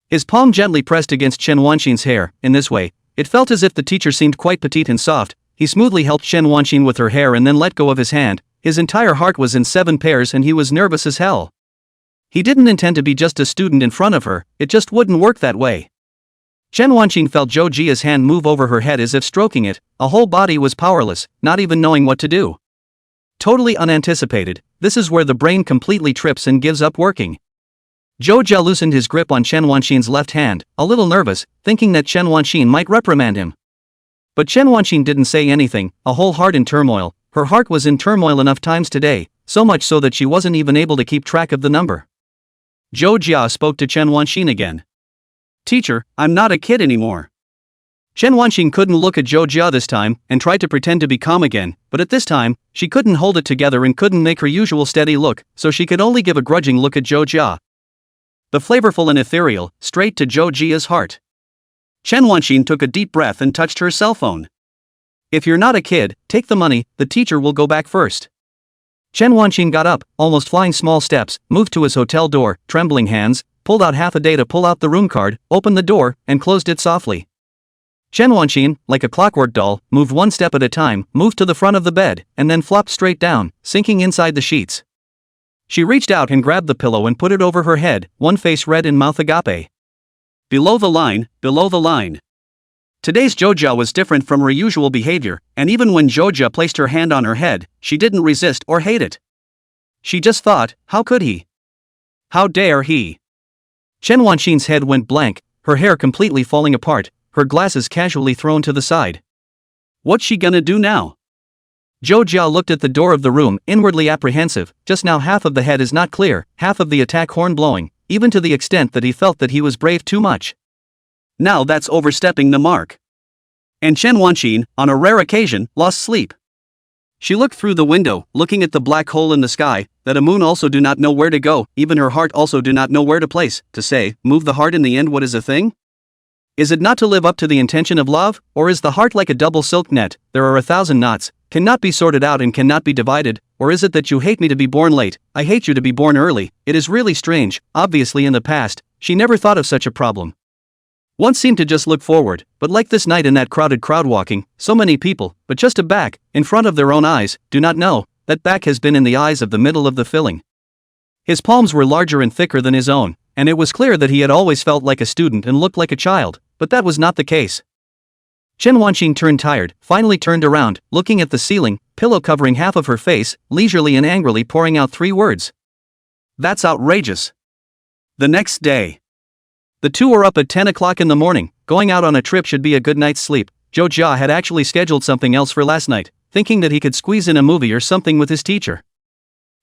[SPEAKER 1] His palm gently pressed against Chen Wanqing's hair, in this way, it felt as if the teacher seemed quite petite and soft. He smoothly helped Chen Wanqing with her hair and then let go of his hand, his entire heart was in 7 pairs and he was nervous as hell. He didn't intend to be just a student in front of her, it just wouldn't work that way. Chen Wanqing felt Zhou Jia's hand move over her head as if stroking it, a whole body was powerless, not even knowing what to do. Totally unanticipated, this is where the brain completely trips and gives up working. Zhou Jia loosened his grip on Chen Wanqing's left hand, a little nervous, thinking that Chen Wanqing might reprimand him. But Chen Wanqing didn't say anything, a whole heart in turmoil. Her heart was in turmoil enough times today, so much so that she wasn't even able to keep track of the number. Zhou Jia spoke to Chen Wanqing again. Teacher, I'm not a kid anymore. Chen Wanqing couldn't look at Zhou Jia this time, and tried to pretend to be calm again, but at this time, she couldn't hold it together and couldn't make her usual steady look, so she could only give a grudging look at Zhou Jia. The flavorful and ethereal, straight to Zhou Jia's heart. Chen Wanqing took a deep breath and touched her cell phone. If you're not a kid, take the money, the teacher will go back first. Chen Wanqing got up, almost flying small steps, moved to his hotel door, trembling hands, pulled out half a day to pull out the room card, opened the door, and closed it softly. Chen Wanqing, like a clockwork doll, moved one step at a time, moved to the front of the bed, and then flopped straight down, sinking inside the sheets. She reached out and grabbed the pillow and put it over her head, one face red and mouth agape. Below the line, below the line. Today's Zhou Jia was different from her usual behavior, and even when Zhou Jia placed her hand on her head, she didn't resist or hate it. She just thought, how could he? How dare he? Chen Wanqing's head went blank, her hair completely falling apart, her glasses casually thrown to the side. What's she gonna do now? Zhou Jia looked at the door of the room, inwardly apprehensive. Just now half of the head is not clear, half of the attack horn blowing, even to the extent that he felt that he was brave too much. Now that's overstepping the mark. And Chen Wanqing, on a rare occasion, lost sleep. She looked through the window, looking at the black hole in the sky, that a moon also do not know where to go, even her heart also do not know where to place, to say, move the heart in the end what is a thing? Is it not to live up to the intention of love, or is the heart like a double silk net, there are 1,000 knots, cannot be sorted out and cannot be divided, or is it that you hate me to be born late, I hate you to be born early? It is really strange, obviously in the past, she never thought of such a problem. One seemed to just look forward, but like this night in that crowded crowd walking, so many people, but just a back, in front of their own eyes, do not know, that back has been in the eyes of the middle of the filling. His palms were larger and thicker than his own, and it was clear that he had always felt like a student and looked like a child, but that was not the case. Chen Wanqing turned tired, finally turned around, looking at the ceiling, pillow covering half of her face, leisurely and angrily pouring out 3 words. That's outrageous. The next day. The two were up at 10 o'clock in the morning, going out on a trip should be a good night's sleep. Zhou Jia had actually scheduled something else for last night, thinking that he could squeeze in a movie or something with his teacher.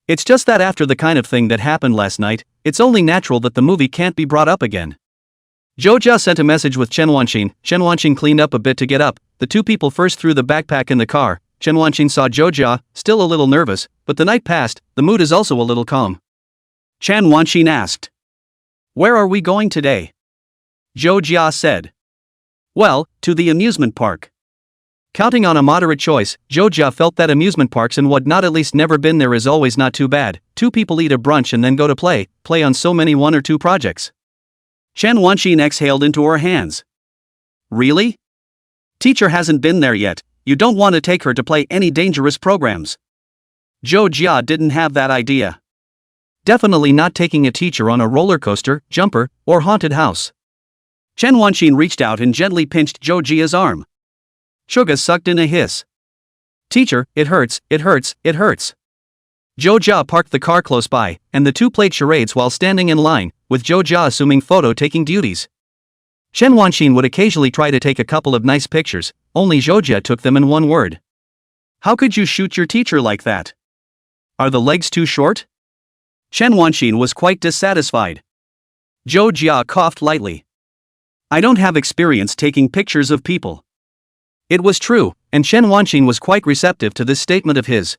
[SPEAKER 2] It's just that after the kind of thing that happened last night, it's only natural that the movie can't be brought up again. Zhou sent a message with Chen Wanqin. Chen Wanqin cleaned up a bit to get up. The two people first threw the backpack in the car. Chen Wanqin saw Zhou, still a little nervous, but the night passed, the mood is also a little calm.
[SPEAKER 1] Chen Wanqin asked. Where are we going today? Zhou said. Well, to the amusement park.
[SPEAKER 2] Counting on a moderate choice, Zhou felt that amusement parks and what not at least never been there is always not too bad. Two people eat a brunch and then go to play on so many 1 or 2 projects.
[SPEAKER 1] Chen Wanqin exhaled into her hands. Really? Teacher hasn't been there yet, you don't want to take her to play any dangerous programs. Zhou didn't have that idea.
[SPEAKER 2] Definitely not taking a teacher on a roller coaster, jumper, or haunted house.
[SPEAKER 1] Chen Wanqin reached out and gently pinched Zhou's arm. Suga sucked in a hiss.
[SPEAKER 2] Teacher, it hurts, it hurts, it hurts. Zhou parked the car close by, and the two played charades while standing in line, with Zhou assuming photo-taking duties. Chen Wanqin would occasionally try to take a couple of nice pictures, only Zhou took them in one word.
[SPEAKER 1] How could you shoot your teacher like that?
[SPEAKER 2] Are the legs too short?
[SPEAKER 1] Chen Wanqin was quite dissatisfied. Zhou coughed lightly. I don't have experience taking pictures of people.
[SPEAKER 2] It was true, and Chen Wanqin was quite receptive to this statement of his.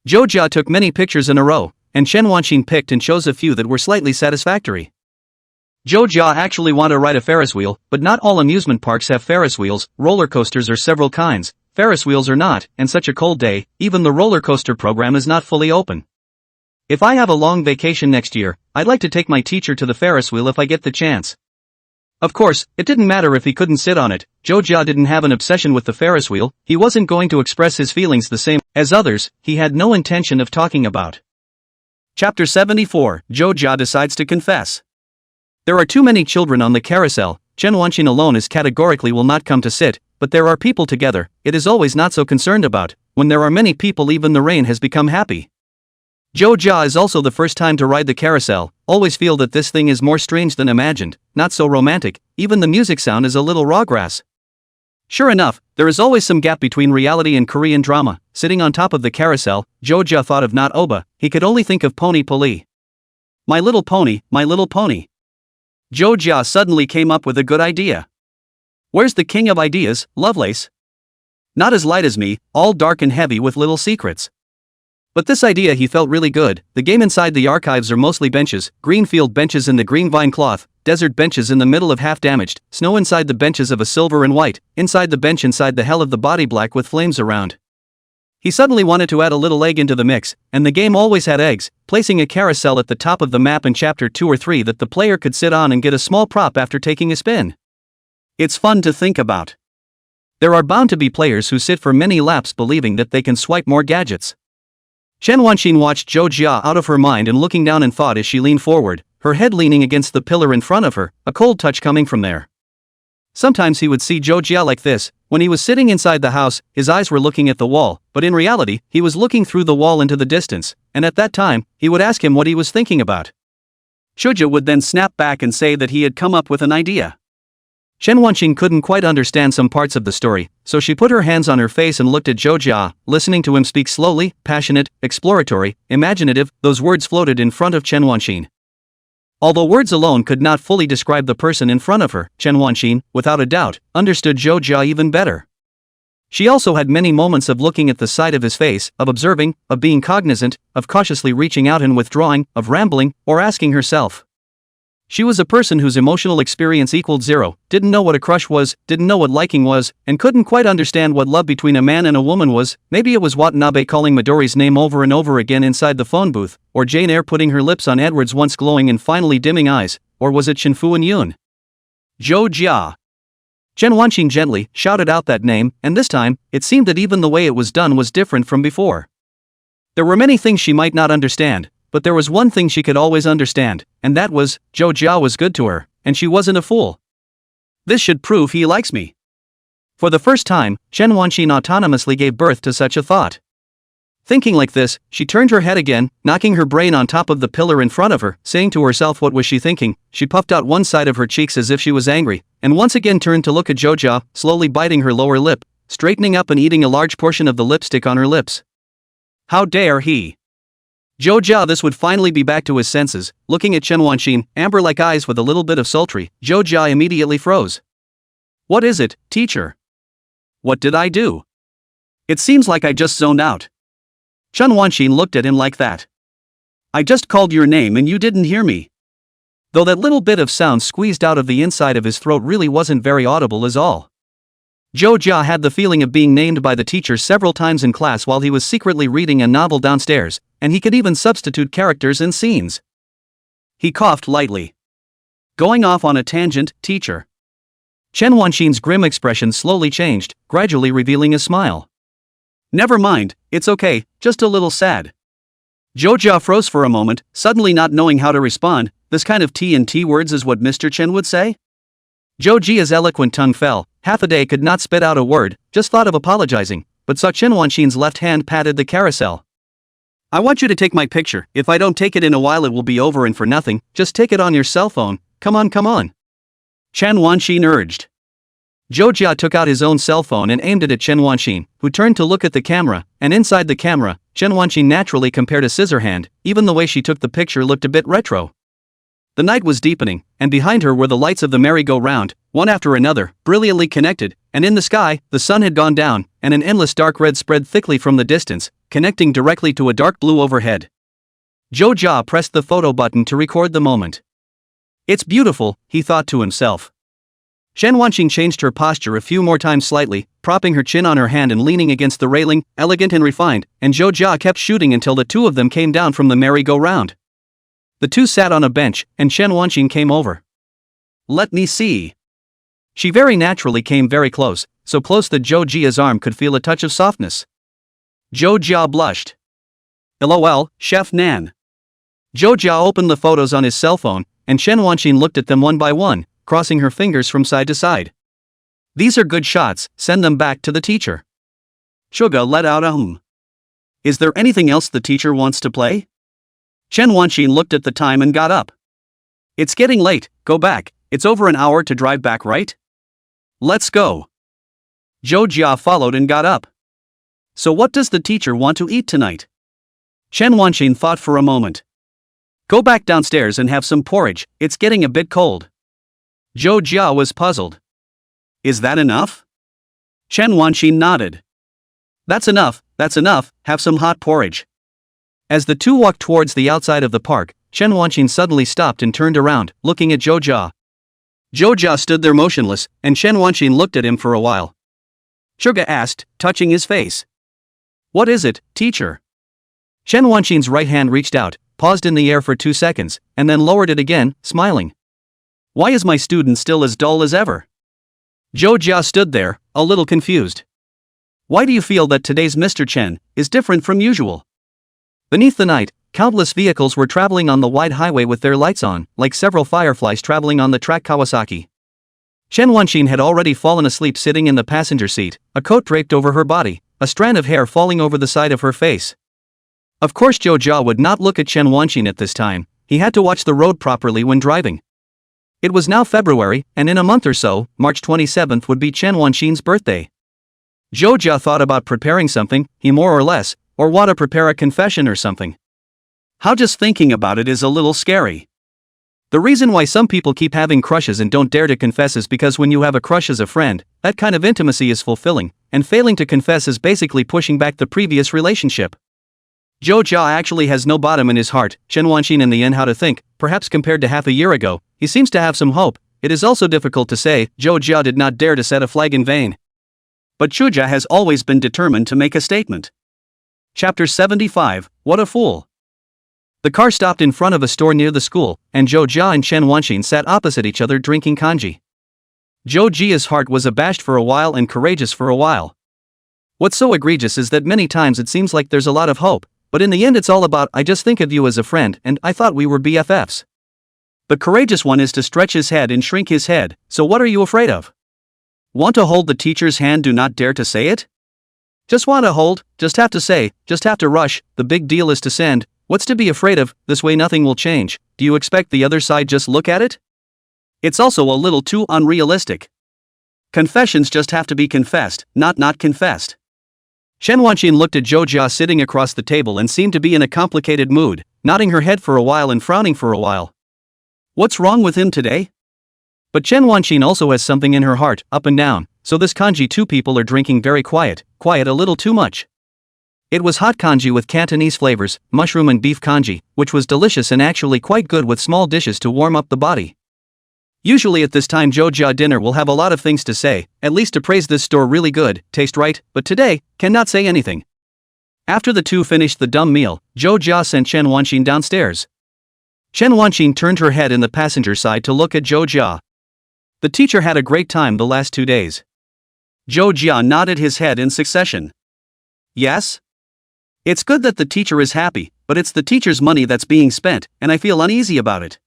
[SPEAKER 2] Zhou took many pictures in a row, and Chen Wanqin picked and chose a few that were slightly satisfactory. Zhou actually wanted to ride a Ferris wheel, but not all amusement parks have Ferris wheels. Roller coasters are several kinds, Ferris wheels are not, and such a cold day, even the roller coaster program is not fully open. If I have a long vacation next year, I'd like to take my teacher to the Ferris wheel if I get the chance. Of course, it didn't matter if he couldn't sit on it. Zhou didn't have an obsession with the Ferris wheel, he wasn't going to express his feelings the same as others, he had no intention of talking about.
[SPEAKER 1] Chapter 74, Zhou decides to confess.
[SPEAKER 2] There are too many children on the carousel. Chen Wanqin alone is categorically will not come to sit, but there are people together, it is always not so concerned about. When there are many people even the rain has become happy. Zhou is also the first time to ride the carousel, always feel that this thing is more strange than imagined, not so romantic, even the music sound is a little raw grass. Sure enough, there is always some gap between reality and Korean drama. Sitting on top of the carousel, Zhou thought of not Oba, he could only think of Pony Poli. My little pony, my little pony. Zhou suddenly came up with a good idea. Where's the king of ideas, Lovelace? Not as light as me, all dark and heavy with little secrets. But this idea he felt really good. The game inside the archives are mostly benches, green field benches in the green vine cloth, desert benches in the middle of half damaged, snow inside the benches of a silver and white, inside the bench inside the hell of the body black with flames around. He suddenly wanted to add a little egg into the mix, and the game always had eggs, placing a carousel at the top of the map in chapter 2 or 3 that the player could sit on and get a small prop after taking a spin.
[SPEAKER 1] It's fun to think about.
[SPEAKER 2] There are bound to be players who sit for many laps believing that they can swipe more gadgets. Chen Wanqin watched Zhou out of her mind and looking down in thought as she leaned forward, her head leaning against the pillar in front of her, a cold touch coming from there. Sometimes he would see Zhou like this. When he was sitting inside the house, his eyes were looking at the wall, but in reality, he was looking through the wall into the distance, and at that time, he would ask him what he was thinking about.
[SPEAKER 1] Shuja would then snap back and say that he had come up with an idea.
[SPEAKER 2] Chen Wanqin couldn't quite understand some parts of the story, so she put her hands on her face and looked at Zhou, listening to him speak slowly, passionate, exploratory, imaginative. Those words floated in front of Chen Wanqin. Although words alone could not fully describe the person in front of her, Chen Wanqin, without a doubt, understood Zhou even better. She also had many moments of looking at the side of his face, of observing, of being cognizant, of cautiously reaching out and withdrawing, of rambling, or asking herself. She was a person whose emotional experience equaled 0, didn't know what a crush was, didn't know what liking was, and couldn't quite understand what love between a man and a woman was. Maybe it was Watanabe calling Midori's name over and over again inside the phone booth, or Jane Eyre putting her lips on Edward's once glowing and finally dimming eyes, or was it Shinfu and Yoon?
[SPEAKER 1] Zhou.
[SPEAKER 2] Chen Wanqin gently shouted out that name, and this time, it seemed that even the way it was done was different from before. There were many things she might not understand, but there was one thing she could always understand, and that was, Zhou was good to her, and she wasn't a fool.
[SPEAKER 1] This should prove he likes me.
[SPEAKER 2] For the first time, Chen Wanqin autonomously gave birth to such a thought. Thinking like this, she turned her head again, knocking her brain on top of the pillar in front of her, saying to herself what was she thinking. She puffed out one side of her cheeks as if she was angry, and once again turned to look at Zhou, slowly biting her lower lip, straightening up and eating a large portion of the lipstick on her lips.
[SPEAKER 1] How dare he?
[SPEAKER 2] Zhou Jia this would finally be back to his senses, looking at Chen Wanqin, amber-like eyes with a little bit of sultry. Zhou Jia immediately froze. What is it, teacher? What did I do? It seems like I just zoned out. Chen Wanqin looked at him like that. I just called your name and you didn't hear me. Though that little bit of sound squeezed out of the inside of his throat really wasn't very audible is all. Zhou Jia had the feeling of being named by the teacher several times in class while he was secretly reading a novel downstairs, and he could even substitute characters and scenes. He coughed lightly. Going off on a tangent, teacher. Chen Wanqin's grim expression slowly changed, gradually revealing a smile. Never mind, it's okay, just a little sad. Zhou Jia froze for a moment, suddenly not knowing how to respond. This kind of T&T words is what Mr. Chen would say? Zhou Jia's eloquent tongue fell. Half a day could not spit out a word, just thought of apologizing, but saw Chen Wanqin's left hand patted the carousel. I want you to take my picture. If I don't take it in a while it will be over and for nothing. Just take it on your cell phone. Come on, come on. Chen Wanqin urged. Zhou Jia took out his own cell phone and aimed it at Chen Wanqin, who turned to look at the camera, and inside the camera, Chen Wanqin naturally compared a Scissorhand. Even the way she took the picture looked a bit retro. The night was deepening, and behind her were the lights of the merry-go-round, one after another, brilliantly connected, and in the sky, the sun had gone down, and an endless dark red spread thickly from the distance, connecting directly to a dark blue overhead. Zhou Jia pressed the photo button to record the moment. It's beautiful, he thought to himself. Chen Wanqin changed her posture a few more times slightly, propping her chin on her hand and leaning against the railing, elegant and refined, and Zhou Jia kept shooting until the two of them came down from the merry-go-round. The two sat on a bench, and Chen Wanqin came over. Let me see. She very naturally came very close, so close that Zhou Jia's arm could feel a touch of softness. Zhou Jia blushed. LOL, Chef Nan. Zhou Jia opened the photos on his cell phone, and Chen Wanqin looked at them one by one, crossing her fingers from side to side. These are good shots, send them back to the teacher. Suga let out a Is there anything else the teacher wants to play? Chen Wanqin looked at the time and got up. It's getting late, go back, it's over an hour to drive back, right? Let's go. Zhou Jia followed and got up. So what does the teacher want to eat tonight? Chen Wanqin thought for a moment. Go back downstairs and have some porridge, it's getting a bit cold. Zhou Jia was puzzled. Is that enough? Chen Wanqin nodded. That's enough, have some hot porridge. As the two walked towards the outside of the park, Chen Wanqin suddenly stopped and turned around, looking at Zhou Jia. Zhou Jia stood there motionless, and Chen Wanqin looked at him for a while. Suga asked, touching his face. What is it, teacher? Chen Wanqin's right hand reached out, paused in the air for 2 seconds, and then lowered it again, smiling. Why is my student still as dull as ever? Zhou Jia stood there, a little confused. Why do you feel that today's Mr. Chen is different from usual? Beneath the night, countless vehicles were traveling on the wide highway with their lights on, like several fireflies traveling on the track Kawasaki. Chen Wanqin had already fallen asleep sitting in the passenger seat, a coat draped over her body, a strand of hair falling over the side of her face. Of course Zhou Jia would not look at Chen Wanqin at this time, he had to watch the road properly when driving. It was now February, and in a month or so, March 27th would be Chen Wanqin's birthday. Zhou Jia thought about preparing something, he more or less, or want to prepare a confession or something. How just thinking about it is a little scary. The reason why some people keep having crushes and don't dare to confess is because when you have a crush as a friend, that kind of intimacy is fulfilling, and failing to confess is basically pushing back the previous relationship. Zhou Jia actually has no bottom in his heart. Chen Wanqin in the end how to think, perhaps compared to half a year ago, he seems to have some hope. It is also difficult to say, Zhou Jia did not dare to set a flag in vain. But Chuja has always been determined to make a statement. Chapter 75, What a Fool. The car stopped in front of a store near the school, and Zhou Jia and Chen Wanqin sat opposite each other drinking kanji. Zhou Jia's heart was abashed for a while and courageous for a while. What's so egregious is that many times it seems like there's a lot of hope, but in the end it's all about I just think of you as a friend and I thought we were BFFs. The courageous one is to stretch his head and shrink his head, so what are you afraid of? Want to hold the teacher's hand, do not dare to say it? Just want to hold, just have to say, just have to rush, the big deal is to send, what's to be afraid of, this way nothing will change, do you expect the other side just look at it? It's also a little too unrealistic. Confessions just have to be confessed, not confessed. Chen Wanqin looked at Zhou Jia sitting across the table and seemed to be in a complicated mood, nodding her head for a while and frowning for a while.
[SPEAKER 1] What's wrong with him today?
[SPEAKER 2] But Chen Wanqin also has something in her heart, up and down, so this kanji two people are drinking very quiet a little too much. It was hot kanji with Cantonese flavors, mushroom and beef kanji, which was delicious and actually quite good with small dishes to warm up the body. Usually at this time Zhou Jia dinner will have a lot of things to say, at least to praise this store really good, taste right, but today, cannot say anything. After the two finished the dumb meal, Zhou Jia sent Chen Wanqin downstairs. Chen Wanqin turned her head in the passenger side to look at Zhou Jia. The teacher had a great time the last 2 days.
[SPEAKER 1] Zhou Jia nodded his head in succession. Yes? It's good that the teacher is happy, but it's the teacher's money that's being spent, and I feel uneasy about it.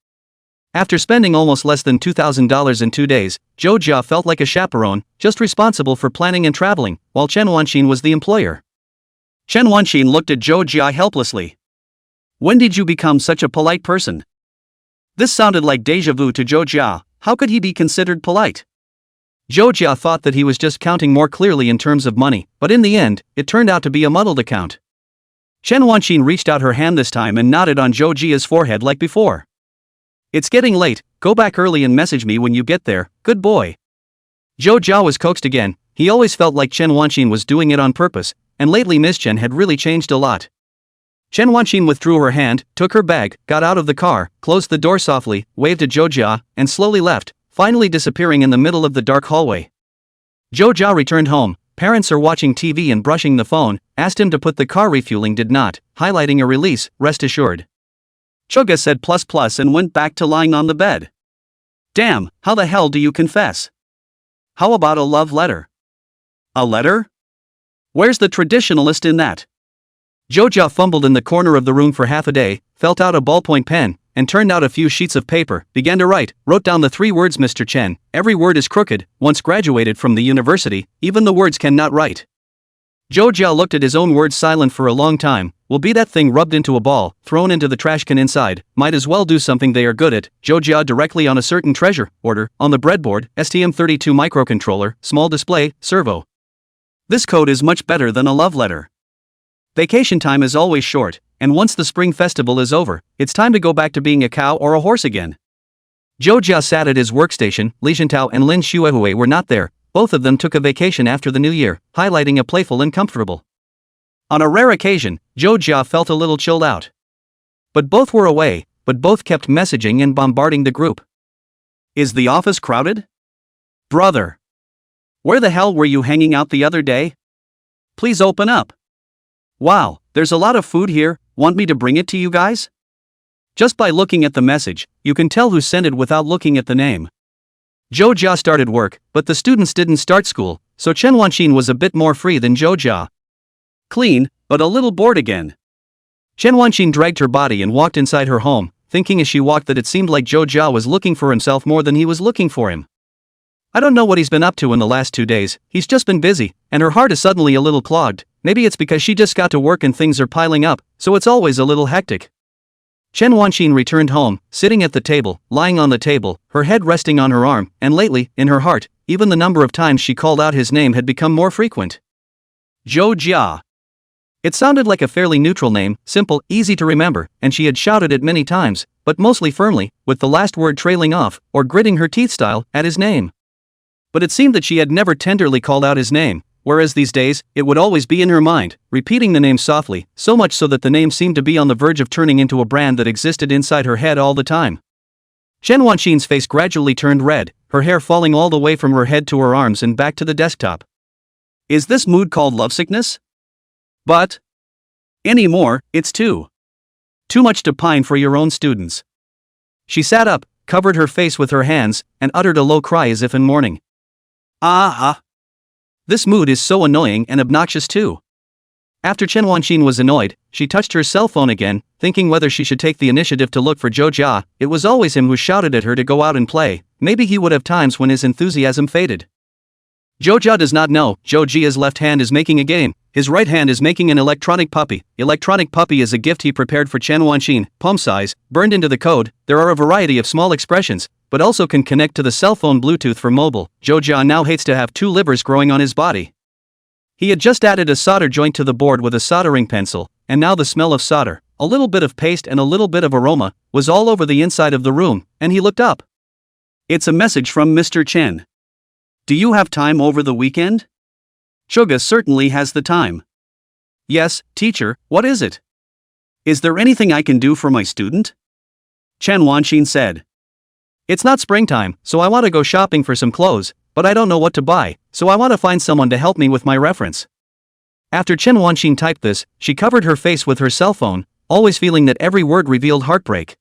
[SPEAKER 2] After spending almost less than $2,000 in 2 days, Zhou Jia felt like a chaperone, just responsible for planning and traveling, while Chen Wanqin was the employer.
[SPEAKER 1] Chen Wanqin looked at Zhou Jia helplessly. When did you become such a polite person? This sounded like déjà vu to Zhou Jia. How could he be considered polite?
[SPEAKER 2] Zhou Jia thought that he was just counting more clearly in terms of money, but in the end, it turned out to be a muddled account.
[SPEAKER 1] Chen Wanqin reached out her hand this time and nodded on Zhou Jia's forehead like before. It's getting late, go back early and message me when you get there, good boy.
[SPEAKER 2] Zhou Jia was coaxed again. He always felt like Chen Wanqin was doing it on purpose, and lately Ms. Chen had really changed a lot. Chen Wanqin withdrew her hand, took her bag, got out of the car, closed the door softly, waved at Zhou Jia, and slowly left, finally disappearing in the middle of the dark hallway. Zhou Jia returned home. Parents are watching TV and brushing the phone, asked him to put the car refueling did not, highlighting a release, rest assured.
[SPEAKER 1] Chuga said plus plus and went back to lying on the bed. Damn, how the hell do you confess? How about a love letter? A letter? Where's the traditionalist in that?
[SPEAKER 2] Zhou Jia fumbled in the corner of the room for half a day, felt out a ballpoint pen, and turned out a few sheets of paper, began to write, wrote down the 3 words Mr. Chen, every word is crooked, once graduated from the university, even the words cannot write. Zhou Jia looked at his own words silent for a long time. Will be that thing rubbed into a ball, thrown into the trash can inside, might as well do something they are good at. Zhou Jia directly on a certain treasure, order, on the breadboard, STM32 microcontroller, small display, servo.
[SPEAKER 1] This code is much better than a love letter. Vacation time is always short, and once the spring festival is over, it's time to go back to being a cow or a horse again.
[SPEAKER 2] Zhou Jia sat at his workstation. Li Jintao and Lin Xuehui were not there. Both of them took a vacation after the new year, highlighting a playful and comfortable.
[SPEAKER 1] On a rare occasion, Zhou Jia felt a little chilled out.
[SPEAKER 2] But both were away, but both kept messaging and bombarding the group.
[SPEAKER 1] Is the office crowded? Brother. Where the hell were you hanging out the other day? Please open up. Wow, there's a lot of food here, want me to bring it to you guys? Just by looking at the message, you can tell who sent it without looking at the name.
[SPEAKER 2] Zhou Jia started work, but the students didn't start school, so Chen Wanqin was a bit more free than Zhou Jia.
[SPEAKER 1] Clean, but a little bored again.
[SPEAKER 2] Chen Wanqin dragged her body and walked inside her home, thinking as she walked that it seemed like Zhou Jia was looking for himself more than he was looking for him. I don't know what he's been up to in the last 2 days, he's just been busy, and her heart is suddenly a little clogged. Maybe it's because she just got to work and things are piling up, so it's always a little hectic. Chen Wanqin returned home, sitting at the table, lying on the table, her head resting on her arm, and lately, in her heart, even the number of times she called out his name had become more frequent.
[SPEAKER 1] Zhou Jia.
[SPEAKER 2] It sounded like a fairly neutral name, simple, easy to remember, and she had shouted it many times, but mostly firmly, with the last word trailing off, or gritting her teeth style, at his name. But it seemed that she had never tenderly called out his name, whereas these days, it would always be in her mind, repeating the name softly, so much so that the name seemed to be on the verge of turning into a brand that existed inside her head all the time. Chen Wanqin's face gradually turned red, her hair falling all the way from her head to her arms and back to the desktop.
[SPEAKER 1] Is this mood called lovesickness? But anymore, it's too much to pine for your own students.
[SPEAKER 2] She sat up, covered her face with her hands, and uttered a low cry as if in mourning. This mood is so annoying and obnoxious too. After Chen Wanqin was annoyed, she touched her cell phone again, thinking whether she should take the initiative to look for Zhou Jia. It was always him who shouted at her to go out and play. Maybe he would have times when his enthusiasm faded. Zhou Jia does not know, Zhou Jia's left hand is making a game, his right hand is making an electronic puppy. Electronic puppy is a gift he prepared for Chen Wanqin, palm size, burned into the code. There are a variety of small expressions, but also can connect to the cell phone Bluetooth for mobile. Zhou Jia now hates to have 2 livers growing on his body. He had just added a solder joint to the board with a soldering pencil, and now the smell of solder, a little bit of paste and a little bit of aroma, was all over the inside of the room, and he looked up.
[SPEAKER 1] It's a message from Mr. Chen. Do you have time over the weekend? Suga certainly has the time.
[SPEAKER 2] Yes, teacher, what is it?
[SPEAKER 1] Is there anything I can do for my student? Chen Wanxin said.
[SPEAKER 2] It's not springtime, so I want to go shopping for some clothes, but I don't know what to buy, so I want to find someone to help me with my reference. After Chen Wanxin typed this, she covered her face with her cell phone, always feeling that every word revealed heartbreak.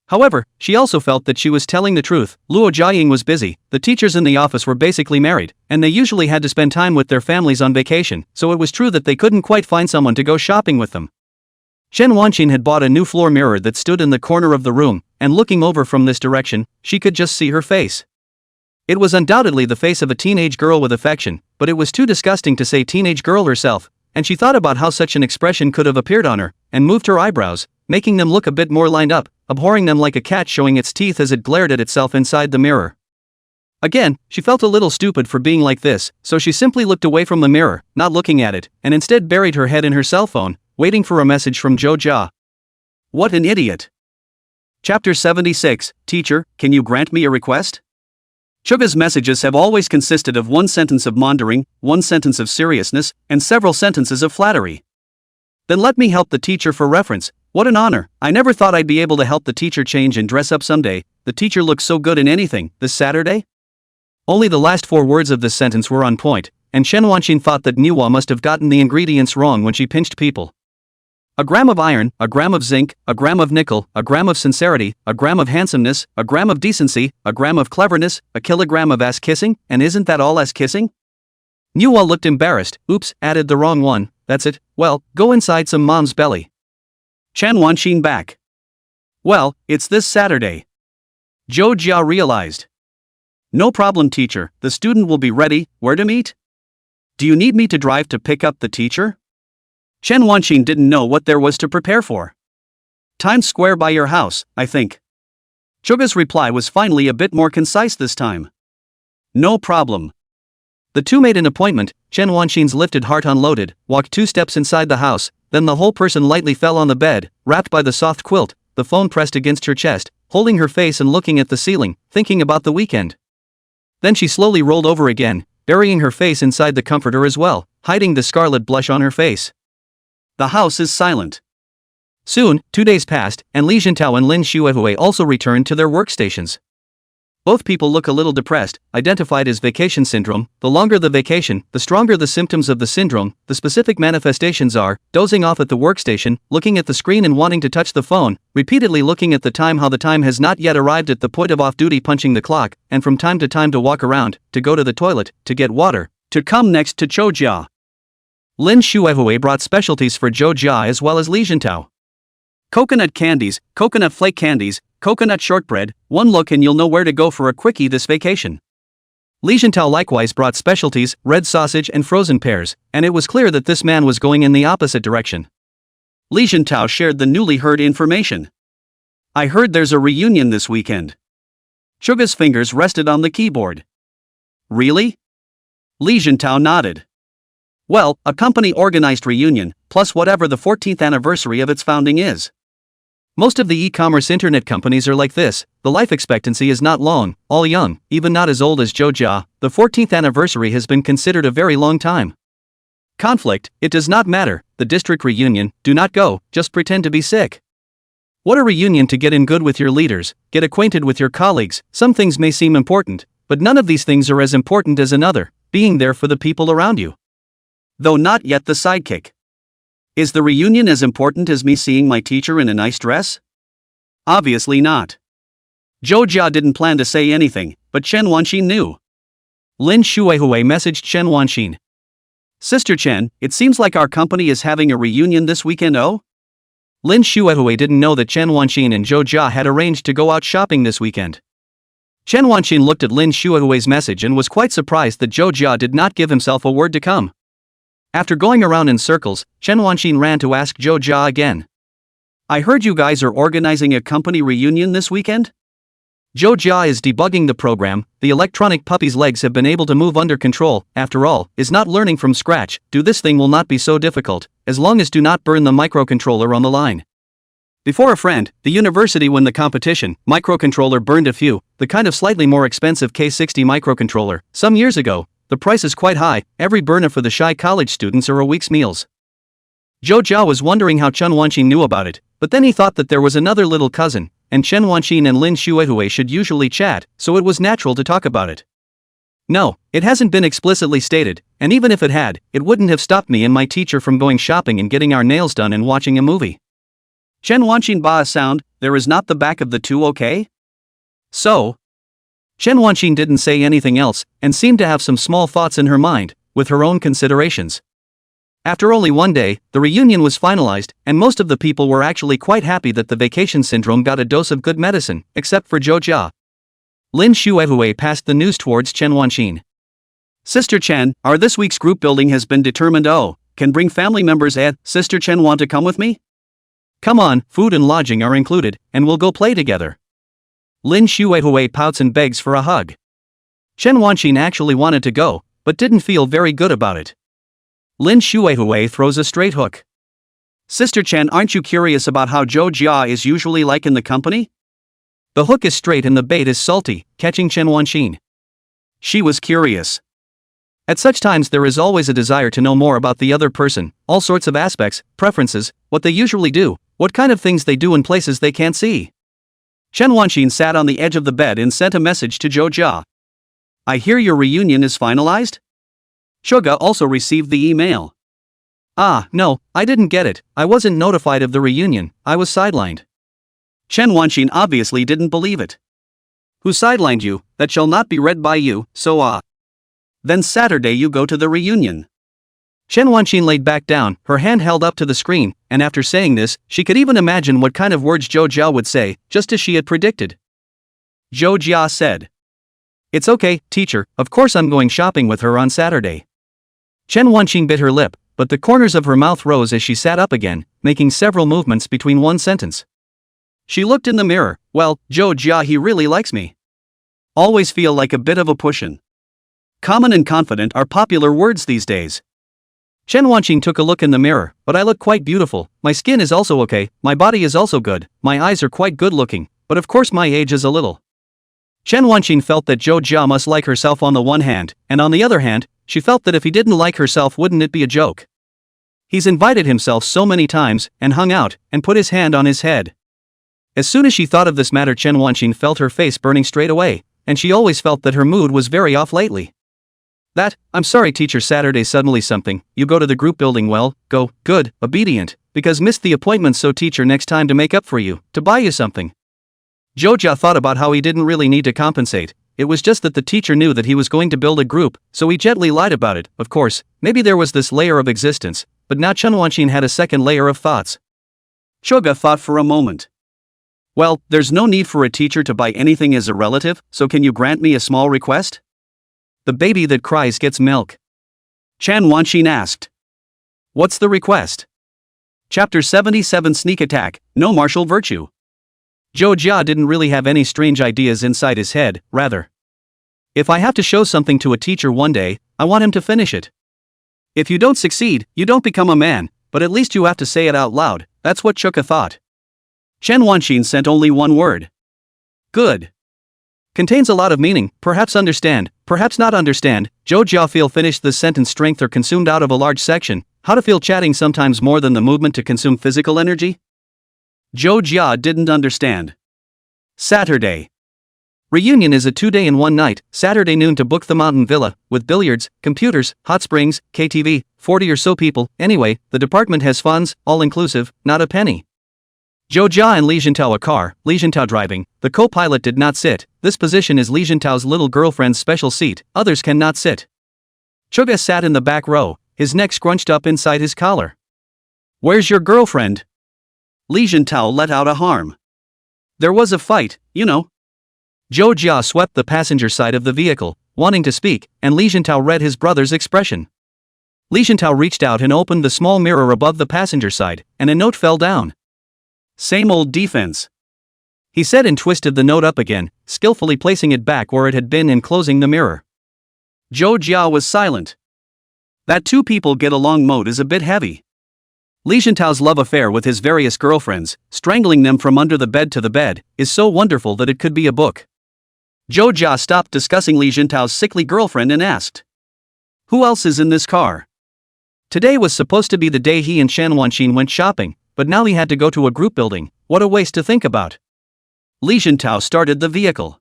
[SPEAKER 2] However, she also felt that she was telling the truth. Luo Jiaying was busy, the teachers in the office were basically married, and they usually had to spend time with their families on vacation, so it was true that they couldn't quite find someone to go shopping with them. Chen Wanxin had bought a new floor mirror that stood in the corner of the room, and looking over from this direction, she could just see her face. It was undoubtedly the face of a teenage girl with affection, but it was too disgusting to say teenage girl herself, and she thought about how such an expression could have appeared on her, and moved her eyebrows, making them look a bit more lined up, abhorring them like a cat showing its teeth as it glared at itself inside the mirror. Again, she felt a little stupid for being like this, so she simply looked away from the mirror, not looking at it, and instead buried her head in her cell phone, waiting for a message from Zhou Jia.
[SPEAKER 1] What an idiot. Chapter 76, Teacher, can you grant me a request? Suga's messages have always consisted of one sentence of maundering, one sentence of seriousness, and several sentences of flattery. Then let me help the teacher for reference. What an honor. I never thought I'd be able to help the teacher change and dress up someday. The teacher looks so good in anything. This Saturday? Only the last 4 words of this sentence were on point, and Chen Wanxin thought that Manhwa must have gotten the ingredients wrong when she pinched people. A gram of iron, a gram of zinc, a gram of nickel, a gram of sincerity, a gram of handsomeness, a gram of decency, a gram of cleverness, a kilogram of ass kissing, and isn't that all ass kissing? Manhwa looked embarrassed. Oops, added the wrong one. That's it. Well, go inside some mom's belly. Chen Wanxin back. Well, it's this Saturday. Zhou Jia realized. No problem, teacher, the student will be ready. Where to meet? Do you need me to drive to pick up the teacher? Chen Wanxin didn't know what there was to prepare for. Times Square by your house, I think. Suga's reply was finally a bit more concise this time. No problem. The two made an appointment. Chen Wanxin's lifted heart unloaded, walked 2 steps inside the house, then the whole person lightly fell on the bed, wrapped by the soft quilt, the phone pressed against her chest, holding her face and looking at the ceiling, thinking about the weekend. Then she slowly rolled over again, burying her face inside the comforter as well, hiding the scarlet blush on her face. The house is silent. Soon, 2 days passed, and Li Jintao and Lin Xuehui also returned to their workstations. Both people look a little depressed, identified as vacation syndrome. The longer the vacation, the stronger the symptoms of the syndrome. The specific manifestations are dozing off at the workstation, looking at the screen and wanting to touch the phone, repeatedly looking at the time, how the time has not yet arrived at the point of off-duty, punching the clock, and from time to time to walk around, to go to the toilet, to get water, to come next to Zhou Jia. Lin Xuehui brought specialties for Zhou Jia as well as Li Jintao. Coconut candies, coconut flake candies, coconut shortbread. One look and you'll know where to go for a quickie this vacation. Li Jintao likewise brought specialties, red sausage and frozen pears, and it was clear that this man was going in the opposite direction. Li Jintao shared the newly heard information. I heard there's a reunion this weekend. Suga's fingers rested on the keyboard. Really? Li Jintao nodded. Well, a company-organized reunion, plus whatever the 14th anniversary of its founding is. Most of the e-commerce internet companies are like this. The life expectancy is not long, all young, even not as old as Zhou Jia. The 14th anniversary has been considered a very long time. Conflict, it does not matter. The district reunion, do not go, just pretend to be sick. What a reunion to get in good with your leaders, get acquainted with your colleagues. Some things may seem important, but none of these things are as important as another, being there for the people around you. Though not yet the sidekick. Is the reunion as important as me seeing my teacher in a nice dress? Obviously not. Zhou Jia didn't plan to say anything, but Chen Wanxin knew. Lin Xuehui messaged Chen Wanxin. Sister Chen, it seems like our company is having a reunion this weekend. Oh? Lin Xuehui didn't know that Chen Wanxin and Zhou Jia had arranged to go out shopping this weekend. Chen Wanxin looked at Lin Xuehui's message and was quite surprised that Zhou Jia did not give himself a word to come. After going around in circles, Chen Wanxin ran to ask Zhou Jia again. I heard you guys are organizing a company reunion this weekend?
[SPEAKER 2] Zhou Jia is debugging the program, the electronic puppy's legs have been able to move under control, after all, is not learning from scratch, do this thing will not be so difficult, as long as do not burn the microcontroller on the line. Before a friend, the university won the competition, microcontroller burned a few, the kind of slightly more expensive K60 microcontroller, some years ago, the price is quite high, every burner for the shy college students are a week's meals. Zhou Jia was wondering how Chen Wanqin knew about it, but then he thought that there was another little cousin, and Chen Wanqin and Lin Xuehue should usually chat, so it was natural to talk about it. No, it hasn't been explicitly stated, and even if it had, it wouldn't have stopped me and my teacher from going shopping and getting our nails done and watching a movie.
[SPEAKER 1] Chen Wanqin ba a sound, there is not the back of the two okay? So?
[SPEAKER 2] Chen Wanqin didn't say anything else, and seemed to have some small thoughts in her mind, with her own considerations. After only one day, the reunion was finalized, and most of the people were actually quite happy that the vacation syndrome got a dose of good medicine, except for Zhou Jia. Lin Xuehue passed the news towards Chen Wanqin.
[SPEAKER 1] Sister Chen, our this week's group building has been determined. Oh, can bring family members. Sister Chen want to come with me?
[SPEAKER 2] Come on, food and lodging are included, and we'll go play together. Lin Xuehue pouts and begs for a hug. Chen Wanqin actually wanted to go, but didn't feel very good about it. Lin Xuehue throws a straight hook.
[SPEAKER 1] Sister Chen, aren't you curious about how Zhou Jia is usually like in the company?
[SPEAKER 2] The hook is straight and the bait is salty, catching Chen Wanqin.
[SPEAKER 1] She was curious.
[SPEAKER 2] At such times there is always a desire to know more about the other person, all sorts of aspects, preferences, what they usually do, what kind of things they do in places they can't see.
[SPEAKER 1] Chen Wanqin sat on the edge of the bed and sent a message to Zhou Jia. I hear your reunion is finalized? Suga also received the email.
[SPEAKER 2] Ah, no, I didn't get it, I wasn't notified of the reunion, I was sidelined.
[SPEAKER 1] Chen Wanqin obviously didn't believe it. Who sidelined you? That shall not be read by you, so Then Saturday you go to the reunion.
[SPEAKER 2] Chen Wanqin laid back down, her hand held up to the screen, and after saying this, she could even imagine what kind of words Zhou Jia would say, just as she had predicted.
[SPEAKER 1] Zhou Jia said.
[SPEAKER 2] It's okay, teacher, of course I'm going shopping with her on Saturday. Chen Wanqin bit her lip, but the corners of her mouth rose as she sat up again, making several movements between one sentence.
[SPEAKER 1] She looked in the mirror. Well, Zhou Jia, he really likes me. Always feel like a bit of a pushin'. Common and confident are popular words these days.
[SPEAKER 2] Chen Wanqin took a look in the mirror, but I look quite beautiful, my skin is also okay, my body is also good, my eyes are quite good looking, but of course my age is a little. Chen Wanqin felt that Zhou Jia must like herself on the one hand, and on the other hand, she felt that if he didn't like herself wouldn't it be a joke. He's invited himself so many times, and hung out, and put his hand on his head. As soon as she thought of this matter, Chen Wanqin felt her face burning straight away, and she always felt that her mood was very off lately. I'm sorry teacher, Saturday suddenly something, you go to the group building, well, go, good, obedient, because missed the appointment, so teacher next time to make up for you, to buy you something. Zhou Jia thought about how he didn't really need to compensate, it was just that the teacher knew that he was going to build a group, so he gently lied about it. Of course, maybe there was this layer of existence, but now Chen Wanqin had a second layer of thoughts.
[SPEAKER 1] Suga thought for a moment. Well, there's no need for a teacher to buy anything as a relative, so can you grant me a small request?
[SPEAKER 2] The baby that cries gets milk.
[SPEAKER 1] Chen Wanqin asked. What's the request? Chapter 77 Sneak Attack, No Martial Virtue.
[SPEAKER 2] Zhou Jia didn't really have any strange ideas inside his head, rather. If I have to show something to a teacher one day, I want him to finish it.
[SPEAKER 1] If you don't succeed, you don't become a man, but at least you have to say it out loud, that's what Chuka thought. Chen Wanqin sent only one word. Good.
[SPEAKER 2] Contains a lot of meaning, perhaps understand, perhaps not understand. Zhou Jia feel finished the sentence strength or consumed out of a large section, how to feel chatting sometimes more than the movement to consume physical energy?
[SPEAKER 1] Zhou Jia didn't understand. Saturday.
[SPEAKER 2] Reunion is a 2-day and 1 night, Saturday noon to book the mountain villa, with billiards, computers, hot springs, KTV, 40 or so people, anyway, the department has funds, all inclusive, not a penny. Zhou Jia and Li Jintao a car, Li Jintao driving, the co-pilot did not sit, this position is Li Jintao's little girlfriend's special seat, others cannot sit. Chuga sat in the back row, his neck scrunched up inside his collar.
[SPEAKER 1] Where's your girlfriend? Li Jintao let out a harm. There was a fight, you know.
[SPEAKER 2] Zhou Jia swept the passenger side of the vehicle, wanting to speak, and Li Jintao read his brother's expression. Li Jintao reached out and opened the small mirror above the passenger side, and a note fell down.
[SPEAKER 1] Same old defense.
[SPEAKER 2] he said, and twisted the note up again, skillfully placing it back where it had been and closing the mirror.
[SPEAKER 1] Zhou Jia was silent. That two people get along mode is a bit heavy. Li Jintao's love affair with his various girlfriends, strangling them from under the bed to the bed, is so wonderful that it could be a book. Zhou Jia stopped discussing Li Jintao's sickly girlfriend and asked, "Who else is in this car?" Today was supposed to be the day he and Chen Wanqin went shopping, but now he had to go to a group building. What a waste to think about. Li Jintao started the vehicle.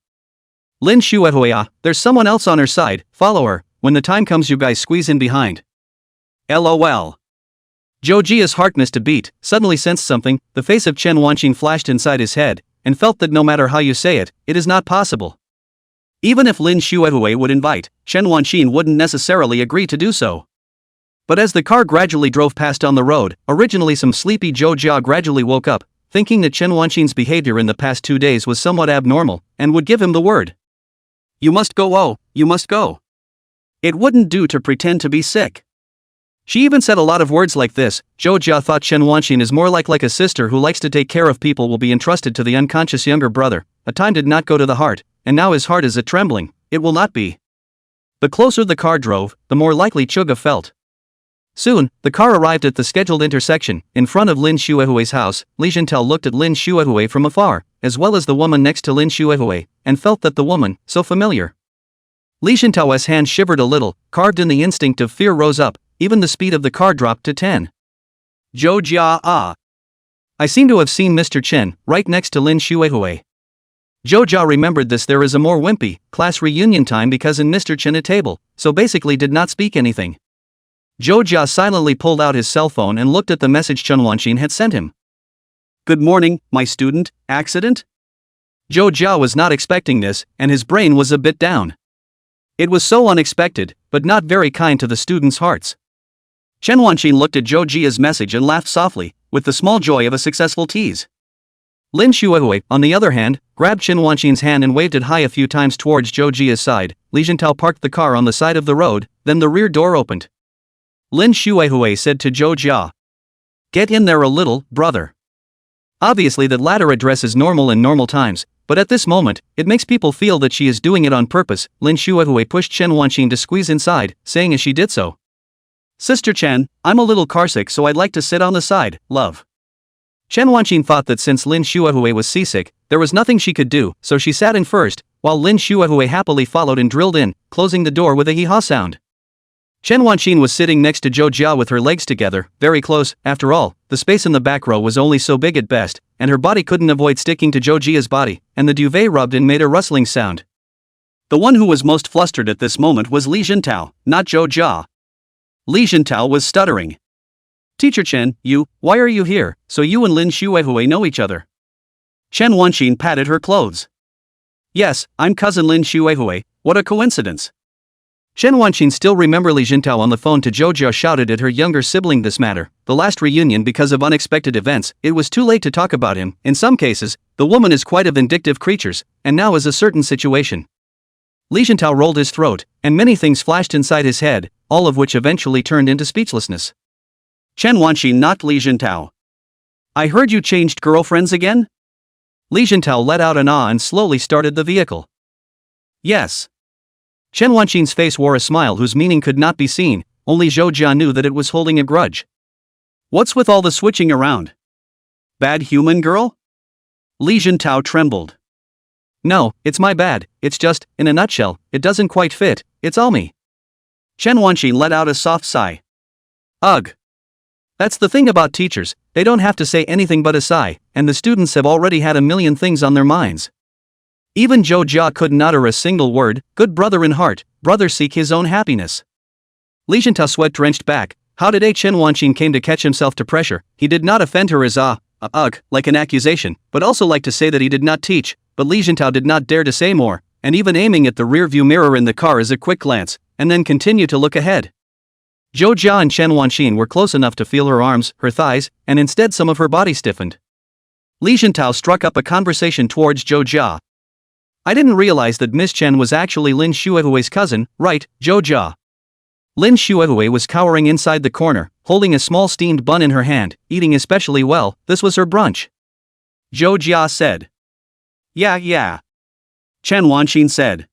[SPEAKER 1] "Lin Xuehuia, there's someone else on her side, follow her, when the time comes you guys squeeze in behind." LOL. Zhou Jia's heart missed a beat, suddenly sensed something, the face of Chen Wanqin flashed inside his head, and felt that no matter how you say it, it is not possible. Even if Lin Xuehui would invite, Chen Wanqin wouldn't necessarily agree to do so. But as the car gradually drove past on the road, originally some sleepy Zhou Jia gradually woke up, thinking that Chen Wanqin's behavior in the past 2 days was somewhat abnormal, and would give him the word. "You must go, oh, you must go." It wouldn't do to pretend to be sick. She even said a lot of words like this. Zhou Jia thought Chen Wanqin is more like a sister who likes to take care of people will be entrusted to the unconscious younger brother. A time did not go to the heart, and now his heart is trembling, it will not be. The closer the car drove, the more likely Chuga felt. Soon, the car arrived at the scheduled intersection, in front of Lin Xuehui's house. Li Jintao looked at Lin Xuehui from afar, as well as the woman next to Lin Xuehui, and felt that the woman, so familiar. Li Jintao's hand shivered a little, carved in the instinct of fear rose up, even the speed of the car dropped to 10. Zhou Jia ah. I seem to have seen Mr. Chen, right next to Lin Xuehui. Zhou Jia remembered this. There is a more wimpy, class reunion time because in Mr. Chen a table, so basically did not speak anything. Zhou Jia silently pulled out his cell phone and looked at the message Chen Wanqin had sent him. "Good morning, my student, accident?" Zhou Jia was not expecting this, and his brain was a bit down. It was so unexpected, but not very kind to the students' hearts. Chen Wanqin looked at Zhou Jia's message and laughed softly, with the small joy of a successful tease. Lin Xuehui, on the other hand, grabbed Chen Wanqin's hand and waved it high a few times towards Zhou Jia's side. Li Jintao parked the car on the side of the road, then the rear door opened. Lin Xuehui said to Zhou Jia, "Get in there a little, brother." Obviously that latter address is normal in normal times, but at this moment, it makes people feel that she is doing it on purpose. Lin Xuehui pushed Chen Wanqin to squeeze inside, saying as she did so, "Sister Chen, I'm a little carsick so I'd like to sit on the side, love." Chen Wanqin thought that since Lin Xuehui was seasick, there was nothing she could do, so she sat in first, while Lin Xuehui happily followed and drilled in, closing the door with a hee-haw sound. Chen Wanqin was sitting next to Zhou Jia with her legs together, very close. After all, the space in the back row was only so big at best, and her body couldn't avoid sticking to Zhou Jia's body, and the duvet rubbed and made a rustling sound. The one who was most flustered at this moment was Li Jintao, not Zhou Jia. Li Jintao was stuttering. "Teacher Chen, why are you here? So you and Lin Xuehui know each other?" Chen Wanqin patted her clothes. "Yes, I'm cousin Lin Xuehui, what a coincidence." Chen Wanqin still remember Li Jintao on the phone to Zhou Jia shouted at her younger sibling this matter, the last reunion because of unexpected events, it was too late to talk about him. In some cases, the woman is quite a vindictive creature, and now is a certain situation. Li Jintao rolled his throat, and many things flashed inside his head, all of which eventually turned into speechlessness. Chen Wanqin knocked Li Jintao. "I heard you changed girlfriends again?" Li Jintao let out an ah and slowly started the vehicle. "Yes." Chen Wanqin's face wore a smile whose meaning could not be seen, only Zhou Jia knew that it was holding a grudge. "What's with all the switching around? Bad human girl?" Li Jintao trembled. "No, it's my bad, it's just, in a nutshell, it doesn't quite fit, it's all me." Chen Wanqin let out a soft sigh. "Ugh. That's the thing about teachers, they don't have to say anything but a sigh, and the students have already had a million things on their minds." Even Zhou Jia couldn't utter a single word. Good brother in heart, brother seek his own happiness. Li Jintao sweat-drenched back. How today Chen Wanqin came to catch himself to pressure. He did not offend her as ugh, like an accusation, but also like to say that he did not teach, but Li Jintao did not dare to say more, and even aiming at the rear-view mirror in the car as a quick glance, and then continue to look ahead. Zhou Jia and Chen Wanqin were close enough to feel her arms, her thighs, and instead some of her body stiffened. Li Jintao struck up a conversation towards Zhou Jia. "I didn't realize that Miss Chen was actually Lin Xuehui's cousin, right, Zhou Jia?" Lin Xuehui was cowering inside the corner, holding a small steamed bun in her hand, eating especially well. This was her brunch. Zhou Jia said. Yeah. Chen Wanqin said.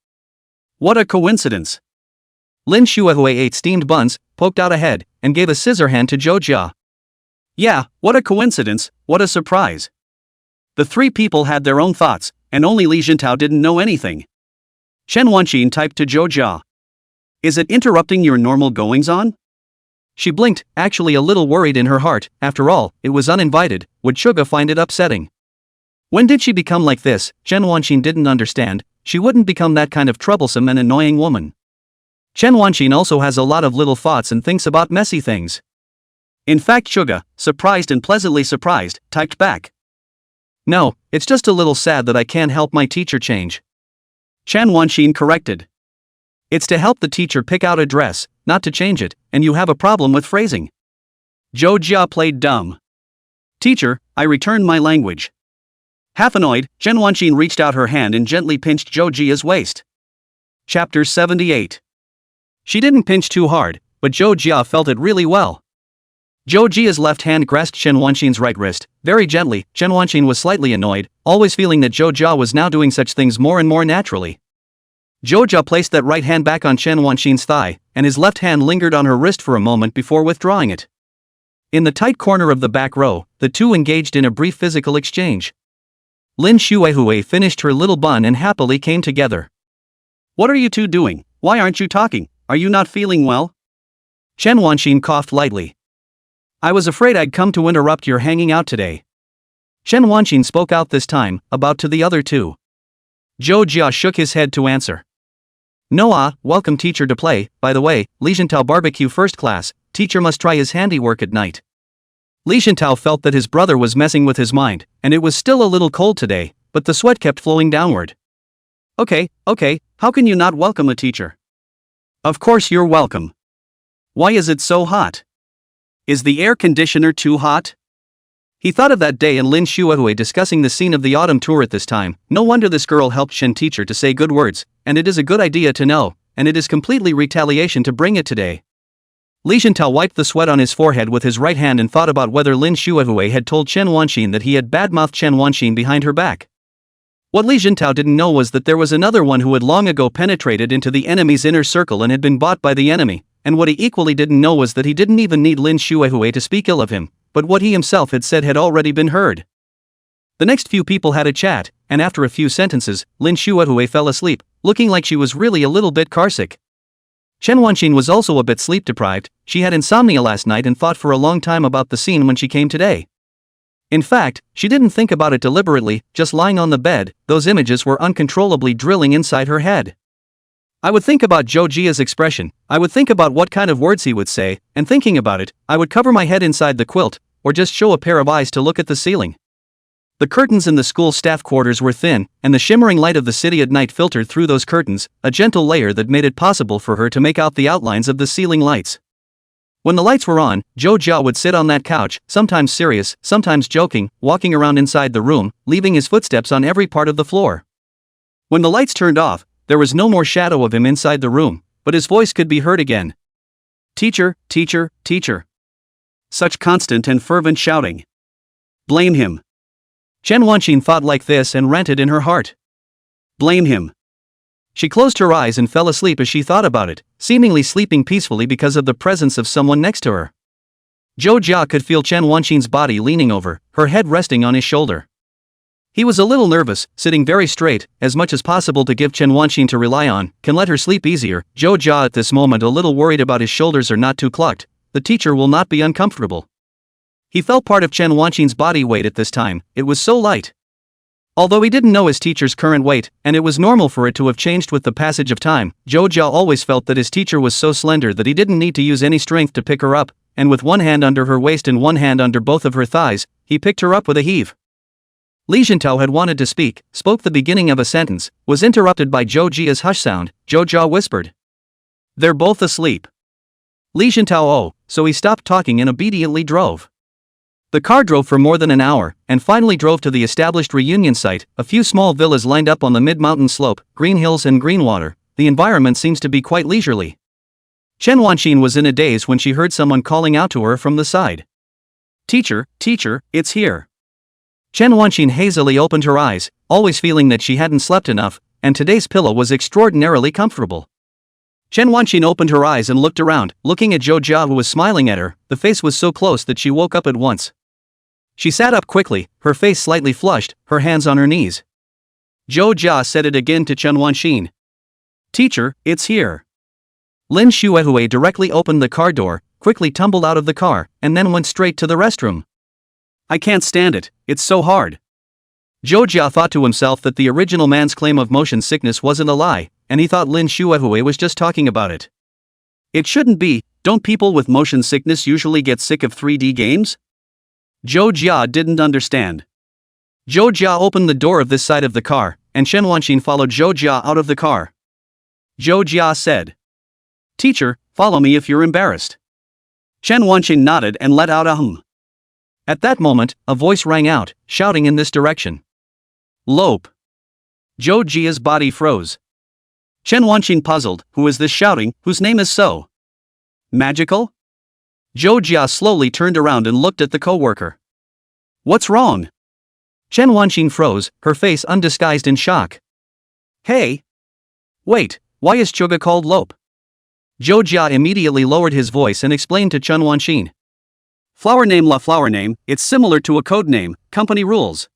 [SPEAKER 1] What a coincidence.
[SPEAKER 2] Lin Shuahui ate steamed buns, poked out a head, and gave a scissor hand to Zhou Jia.
[SPEAKER 1] Yeah, what a coincidence, what a surprise. The three people had their own thoughts, and only Li Jintao didn't know anything. Chen Wanqin typed to Zhou Jia. Is it interrupting your normal goings-on?
[SPEAKER 2] She blinked, actually a little worried in her heart. After all, it was uninvited. Would Suga find it upsetting? When did she become like this? Chen Wanqin didn't understand. She wouldn't become that kind of troublesome and annoying woman. Chen Wanqin also has a lot of little thoughts and thinks about messy things.
[SPEAKER 1] In fact, Suga, surprised and pleasantly surprised, typed back.
[SPEAKER 2] No, it's just a little sad that I can't help my teacher change.
[SPEAKER 1] Chen Wanqin corrected.
[SPEAKER 2] It's to help the teacher pick out a dress, not to change it, and you have a problem with phrasing.
[SPEAKER 1] Zhou Jia played dumb. Teacher, I returned my language. Half annoyed, Chen Wanqin reached out her hand and gently pinched Zhou Jia's waist. Chapter 78.
[SPEAKER 2] She didn't pinch too hard, but Zhou Jia felt it really well. Zhou Jia's left hand grasped Chen Wanqin's right wrist, very gently. Chen Wanqin was slightly annoyed, always feeling that Zhou Jia was now doing such things more and more naturally. Zhou Jia placed that right hand back on Chen Wanqin's thigh, and his left hand lingered on her wrist for a moment before withdrawing it. In the tight corner of the back row, the two engaged in a brief physical exchange. Lin Shuehui finished her little bun and happily came together.
[SPEAKER 1] What are you two doing? Why aren't you talking? Are you not feeling well?
[SPEAKER 2] Chen Wanqin coughed lightly. I was afraid I'd come to interrupt your hanging out today. Chen Wanqin spoke out this time, about to the other two. Zhou Jia shook his head to answer. No, welcome teacher to play. By the way, Li Jintao barbecue first class, teacher must try his handiwork at night. Li Jintao felt that his brother was messing with his mind, and it was still a little cold today, but the sweat kept flowing downward.
[SPEAKER 1] Okay, how can you not welcome a teacher? Of course you're welcome. Why is it so hot? Is the air conditioner too hot?
[SPEAKER 2] He thought of that day and Lin Shuehui discussing the scene of the autumn tour at this time. No wonder this girl helped Chen teacher to say good words, and it is a good idea to know, and it is completely retaliation to bring it today. Li Jintao wiped the sweat on his forehead with his right hand and thought about whether Lin Shuehui had told Chen Wanqin that he had badmouthed Chen Wanqin behind her back. What Li Jintao didn't know was that there was another one who had long ago penetrated into the enemy's inner circle and had been bought by the enemy, and what he equally didn't know was that he didn't even need Lin Shuehui to speak ill of him, but what he himself had said had already been heard. The next few people had a chat, and after a few sentences, Lin Shuehui fell asleep, looking like she was really a little bit carsick. Chen Wanqin was also a bit sleep-deprived. She had insomnia last night and thought for a long time about the scene when she came today. In fact, she didn't think about it deliberately, just lying on the bed, those images were uncontrollably drilling inside her head. I would think about Zhou Jia's expression, I would think about what kind of words he would say, and thinking about it, I would cover my head inside the quilt, or just show a pair of eyes to look at the ceiling. The curtains in the school staff quarters were thin, and the shimmering light of the city at night filtered through those curtains, a gentle layer that made it possible for her to make out the outlines of the ceiling lights. When the lights were on, Zhou Jia would sit on that couch, sometimes serious, sometimes joking, walking around inside the room, leaving his footsteps on every part of the floor. When the lights turned off, there was no more shadow of him inside the room, but his voice could be heard again. Teacher, teacher, teacher.
[SPEAKER 1] Such constant and fervent shouting. Blame him.
[SPEAKER 2] Chen Wanqin thought like this and ranted in her heart.
[SPEAKER 1] Blame him.
[SPEAKER 2] She closed her eyes and fell asleep as she thought about it, seemingly sleeping peacefully because of the presence of someone next to her. Zhou Jia could feel Chen Wanqin's body leaning over, her head resting on his shoulder. He was a little nervous, sitting very straight, as much as possible to give Chen Wanqin to rely on, can let her sleep easier. Zhou Jia at this moment a little worried about his shoulders are not too clucked, the teacher will not be uncomfortable. He felt part of Chen Wanqin's body weight at this time, it was so light. Although he didn't know his teacher's current weight, and it was normal for it to have changed with the passage of time, Zhou Jia always felt that his teacher was so slender that he didn't need to use any strength to pick her up, and with one hand under her waist and one hand under both of her thighs, he picked her up with a heave. Li Jintao had wanted to speak, spoke the beginning of a sentence, was interrupted by Zhou Jia's hush sound. Zhou Jia whispered. They're both asleep. Li Jintao so he stopped talking and obediently drove. The car drove for more than an hour, and finally drove to the established reunion site, a few small villas lined up on the mid-mountain slope, green hills and green water. The environment seems to be quite leisurely. Chen Wanqin was in a daze when she heard someone calling out to her from the side. Teacher, teacher, it's here. Chen Wanqing hazily opened her eyes, always feeling that she hadn't slept enough, and today's pillow was extraordinarily comfortable. Chen Wanqing opened her eyes and looked around, looking at Zhou Jia, who was smiling at her. The face was so close that she woke up at once. She sat up quickly, her face slightly flushed, her hands on her knees. Zhou Jia said it again to Chen Wanqing. "Teacher, it's here." Lin Xuehui directly opened the car door, quickly tumbled out of the car, and then went straight to the restroom. "I can't stand it, it's so hard." Zhou Jia thought to himself that the original man's claim of motion sickness wasn't a lie, and he thought Lin Xuehui was just talking about it. It shouldn't be. Don't people with motion sickness usually get sick of 3D games? Zhou Jia didn't understand. Zhou Jia opened the door of this side of the car, and Chen Wanqing followed Zhou Jia out of the car. Zhou Jia said, "Teacher, follow me if you're embarrassed." Chen Wanqing nodded and let out a hum. At that moment, a voice rang out, shouting in this direction. "Lope." Zhou Jia's body froze. Chen Wanqing puzzled, who is this shouting, whose name is so magical? Zhou Jia slowly turned around and looked at the co-worker. "What's wrong?" Chen Wanqing froze, her face undisguised in shock. "Hey! Wait, why is Chuga called Lope?" Zhou Jia immediately lowered his voice and explained to Chen Wanqing. "Flower name la flower name, it's similar to a code name, company rules."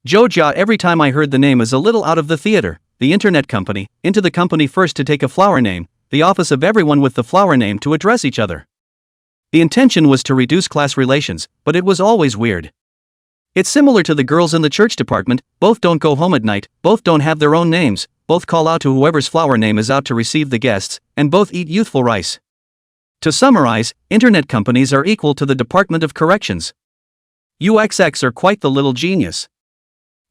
[SPEAKER 2] Zhou Jia, every time I heard the name is a little out of the theater, the internet company, into the company first to take a flower name, the office of everyone with the flower name to address each other. The intention was to reduce class relations, but it was always weird. It's similar to the girls in the church department, both don't go home at night, both don't have their own names, both call out to whoever's flower name is out to receive the guests, and both eat youthful rice. To summarize, internet companies are equal to the Department of Corrections. UXX are quite the little genius.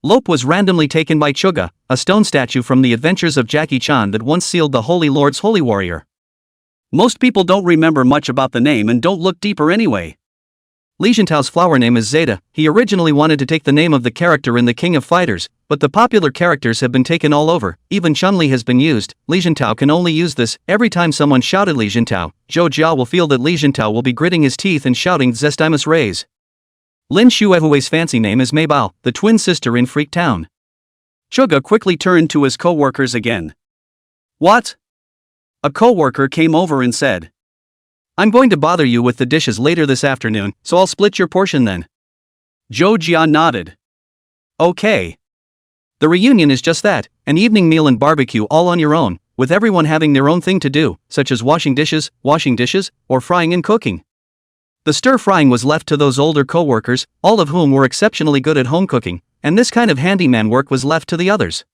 [SPEAKER 2] Lope was randomly taken by Chuga, a stone statue from the adventures of Jackie Chan that once sealed the Holy Lord's holy warrior. Most people don't remember much about the name and don't look deeper anyway. Li Jintao's flower name is Zeta. He originally wanted to take the name of the character in The King of Fighters, but the popular characters have been taken all over, even Chun-Li has been used. Li Jintao can only use this. Every time someone shouted Li Jintao, Zhou Jia will feel that Li Jintao will be gritting his teeth and shouting Zestimus Rays. Lin Xuehui's fancy name is Maybao, the twin sister in Freak Town. Chuga quickly turned to his co-workers again. "What?" A co-worker came over and said, "I'm going to bother you with the dishes later this afternoon, so I'll split your portion then." Zhou Jia nodded. "Okay. The reunion is just that, an evening meal and barbecue all on your own, with everyone having their own thing to do, such as washing dishes, or frying and cooking." The stir-frying was left to those older co-workers, all of whom were exceptionally good at home cooking, and this kind of handyman work was left to the others.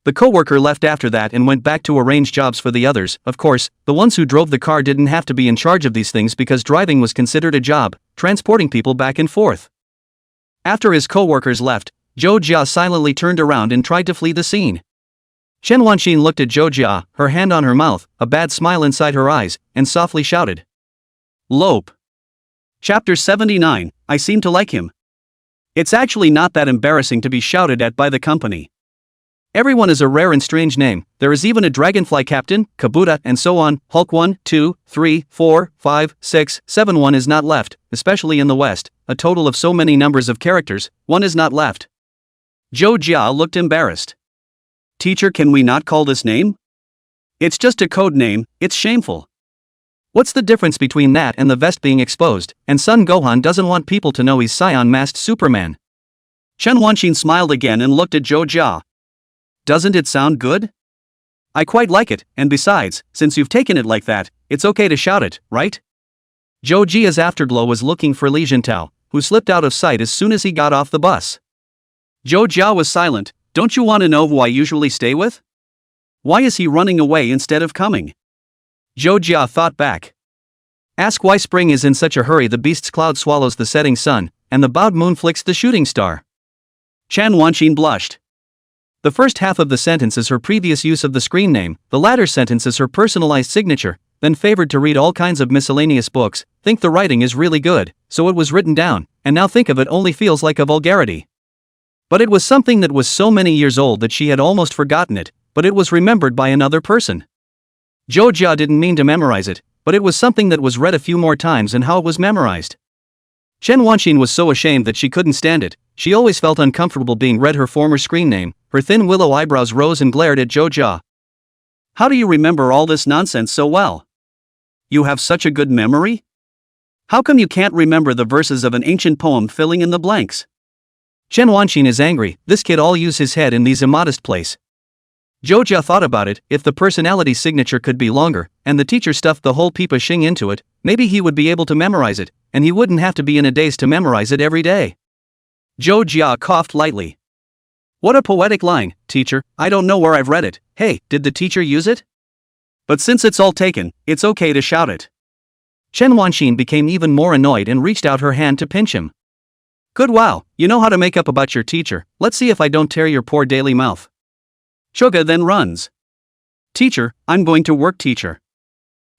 [SPEAKER 2] The co-worker left after that and went back to arrange jobs for the others. Of course, the ones who drove the car didn't have to be in charge of these things because driving was considered a job, transporting people back and forth. After his co-workers left, Zhou Jia silently turned around and tried to flee the scene. Chen Wanqing looked at Zhou Jia, her hand on her mouth, a bad smile inside her eyes, and softly shouted, "Lope." Chapter 79, I seem to like him. It's actually not that embarrassing to be shouted at by the company. Everyone is a rare and strange name. There is even a dragonfly captain, Kabuta, and so on. Hulk 1, 2, 3, 4, 5, 6, 7. One is not left, especially in the West. A total of so many numbers of characters, one is not left. Zhou Jia looked embarrassed. "Teacher, can we not call this name? It's just a code name, it's shameful." What's the difference between that and the vest being exposed, and Son Gohan doesn't want people to know he's Saiyan masked Superman? Chen Wanqing smiled again and looked at Zhou Jia. "Doesn't it sound good? I quite like it, and besides, since you've taken it like that, it's okay to shout it, right?" Zhou Jia's afterglow was looking for Li Jintao, who slipped out of sight as soon as he got off the bus. Zhou Jia was silent. "Don't you want to know who I usually stay with? Why is he running away instead of coming?" Zhou Jia thought back. "Ask why spring is in such a hurry. The beast's cloud swallows the setting sun, and the bowed moon flicks the shooting star." Chen Wanqing blushed. The first half of the sentence is her previous use of the screen name, the latter sentence is her personalized signature, then favored to read all kinds of miscellaneous books, think the writing is really good, so it was written down, and now think of it only feels like a vulgarity. But it was something that was so many years old that she had almost forgotten it, but it was remembered by another person. Zhou Jia didn't mean to memorize it, but it was something that was read a few more times and how it was memorized. Chen Wanqing was so ashamed that she couldn't stand it, she always felt uncomfortable being read her former screen name. Her thin willow eyebrows rose and glared at Zhou Jia.
[SPEAKER 1] How do you remember all this nonsense so well? You have such a good memory? How come you can't remember the verses of an ancient poem filling in the blanks?
[SPEAKER 2] Chen Wanqin is angry. This kid all use his head in these immodest place. Zhou Jia thought about it. If the personality signature could be longer, and the teacher stuffed the whole Peepa Xing into it, maybe he would be able to memorize it, and he wouldn't have to be in a daze to memorize it every day. Zhou Jia coughed lightly. What a poetic line, teacher. I don't know where I've read it. Hey, did the teacher use it? But since it's all taken, it's okay to shout it. Chen Wanqin became even more annoyed and reached out her hand to pinch him. Good, wow, you know how to make up about your teacher. Let's see if I don't tear your poor daily mouth. Suga then runs. Teacher, I'm going to work, teacher.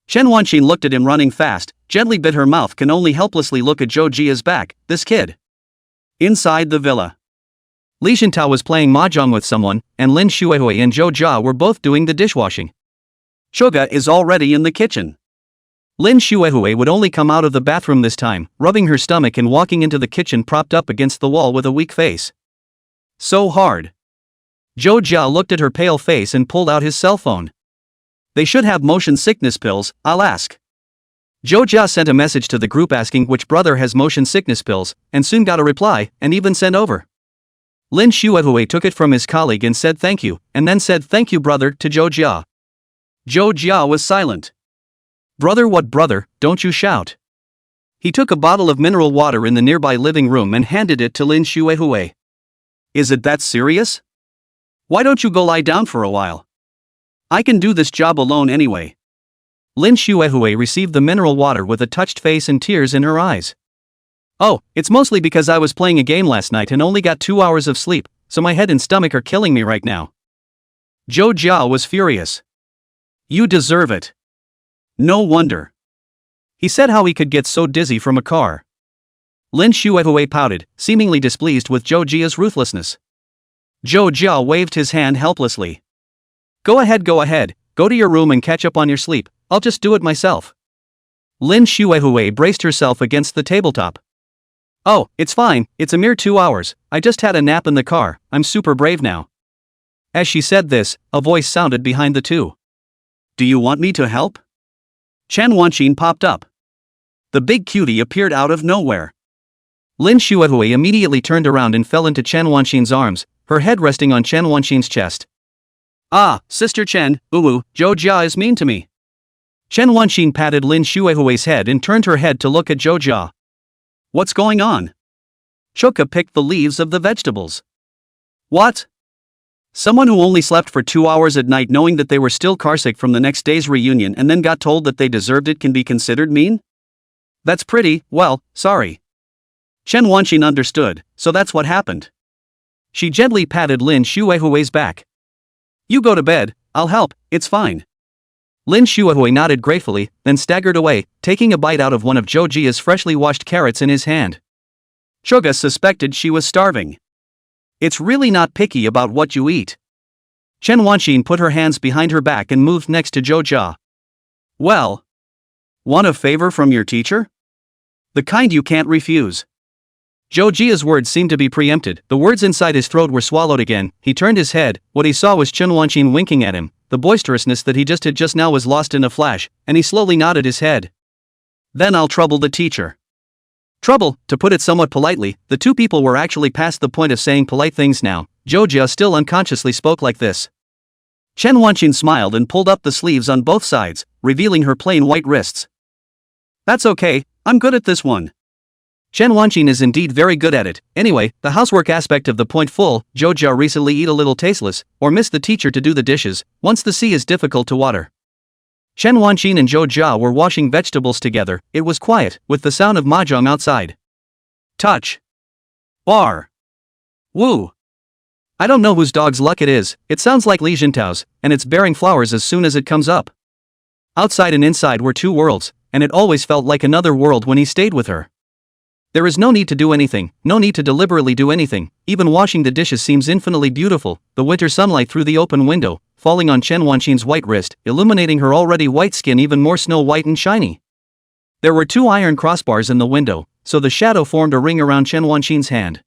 [SPEAKER 2] Chen Wanqin looked at him running fast, gently bit her mouth, can only helplessly look at Zhou Jia's back, this kid. Inside the villa. Li Xintao was playing mahjong with someone, and Lin Xuehui and Zhou Jia were both doing the dishwashing. Suga is already in the kitchen. Lin Xuehui would only come out of the bathroom this time, rubbing her stomach and walking into the kitchen propped up against the wall with a weak face. So hard. Zhou Jia looked at her pale face and pulled out his cell phone. They should have motion sickness pills, I'll ask. Zhou Jia sent a message to the group asking which brother has motion sickness pills, and soon got a reply, and even sent over. Lin Xuehui took it from his colleague and said thank you, and then said thank you brother to Zhou Jia. Zhou Jia was silent. Brother, what brother, don't you shout. He took a bottle of mineral water in the nearby living room and handed it to Lin Xuehui. Is it that serious? Why don't you go lie down for a while? I can do this job alone anyway. Lin Xuehui received the mineral water with a touched face and tears in her eyes. Oh, it's mostly because I was playing a game last night and only got 2 hours of sleep, so my head and stomach are killing me right now. Zhou Jia was furious. You deserve it. No wonder. He said how he could get so dizzy from a car. Lin Xuehui pouted, seemingly displeased with Zhou Jia's ruthlessness. Zhou Jia waved his hand helplessly. Go ahead, go to your room and catch up on your sleep, I'll just do it myself. Lin Xuehui braced herself against the tabletop. Oh, it's fine, it's a mere 2 hours, I just had a nap in the car, I'm super brave now. As she said this, a voice sounded behind the two. Do you want me to help? Chen Wanqin popped up. The big cutie appeared out of nowhere. Lin Xuehui immediately turned around and fell into Chen Wanqin's arms, her head resting on Chen Wanqin's chest. Ah, Sister Chen, Zhou Jia is mean to me. Chen Wanqin patted Lin Xuehui's head and turned her head to look at Zhou Jia. What's going on? Choka picked the leaves of the vegetables. What? Someone who only slept for 2 hours at night knowing that they were still carsick from the next day's reunion and then got told that they deserved it can be considered mean? That's pretty, well, sorry. Chen Wanqin understood, so that's what happened. She gently patted Lin Xuehui's back. You go to bed, I'll help, it's fine. Lin Xuehui nodded gratefully, then staggered away, taking a bite out of one of Zhou Jia's freshly washed carrots in his hand. Choga suspected she was starving. It's really not picky about what you eat. Chen Wanqin put her hands behind her back and moved next to Zhou Jia. Well, want a favor from your teacher? The kind you can't refuse. Zhou Jia's words seemed to be preempted, the words inside his throat were swallowed again, he turned his head, what he saw was Chen Wanqin winking at him, the boisterousness that he just had just now was lost in a flash, and he slowly nodded his head. Then I'll trouble the teacher. Trouble, to put it somewhat politely, the two people were actually past the point of saying polite things now, Zhou Jia still unconsciously spoke like this. Chen Wanqin smiled and pulled up the sleeves on both sides, revealing her plain white wrists. That's okay, I'm good at this one. Chen Wanqin is indeed very good at it. Anyway, the housework aspect of the point full, Zhou Jia recently eat a little tasteless, or missed the teacher to do the dishes, once the sea is difficult to water. Chen Wanqin and Zhou Jia were washing vegetables together, it was quiet, with the sound of mahjong outside. Touch. Bar. Woo. I don't know whose dog's luck it is, it sounds like Li Xintao's, and it's bearing flowers as soon as it comes up. Outside and inside were two worlds, and it always felt like another world when he stayed with her. There is no need to do anything, no need to deliberately do anything, even washing the dishes seems infinitely beautiful, the winter sunlight through the open window, falling on Chen Wanqin's white wrist, illuminating her already white skin even more snow-white and shiny. There were two iron crossbars in the window, so the shadow formed a ring around Chen Wanqin's hand.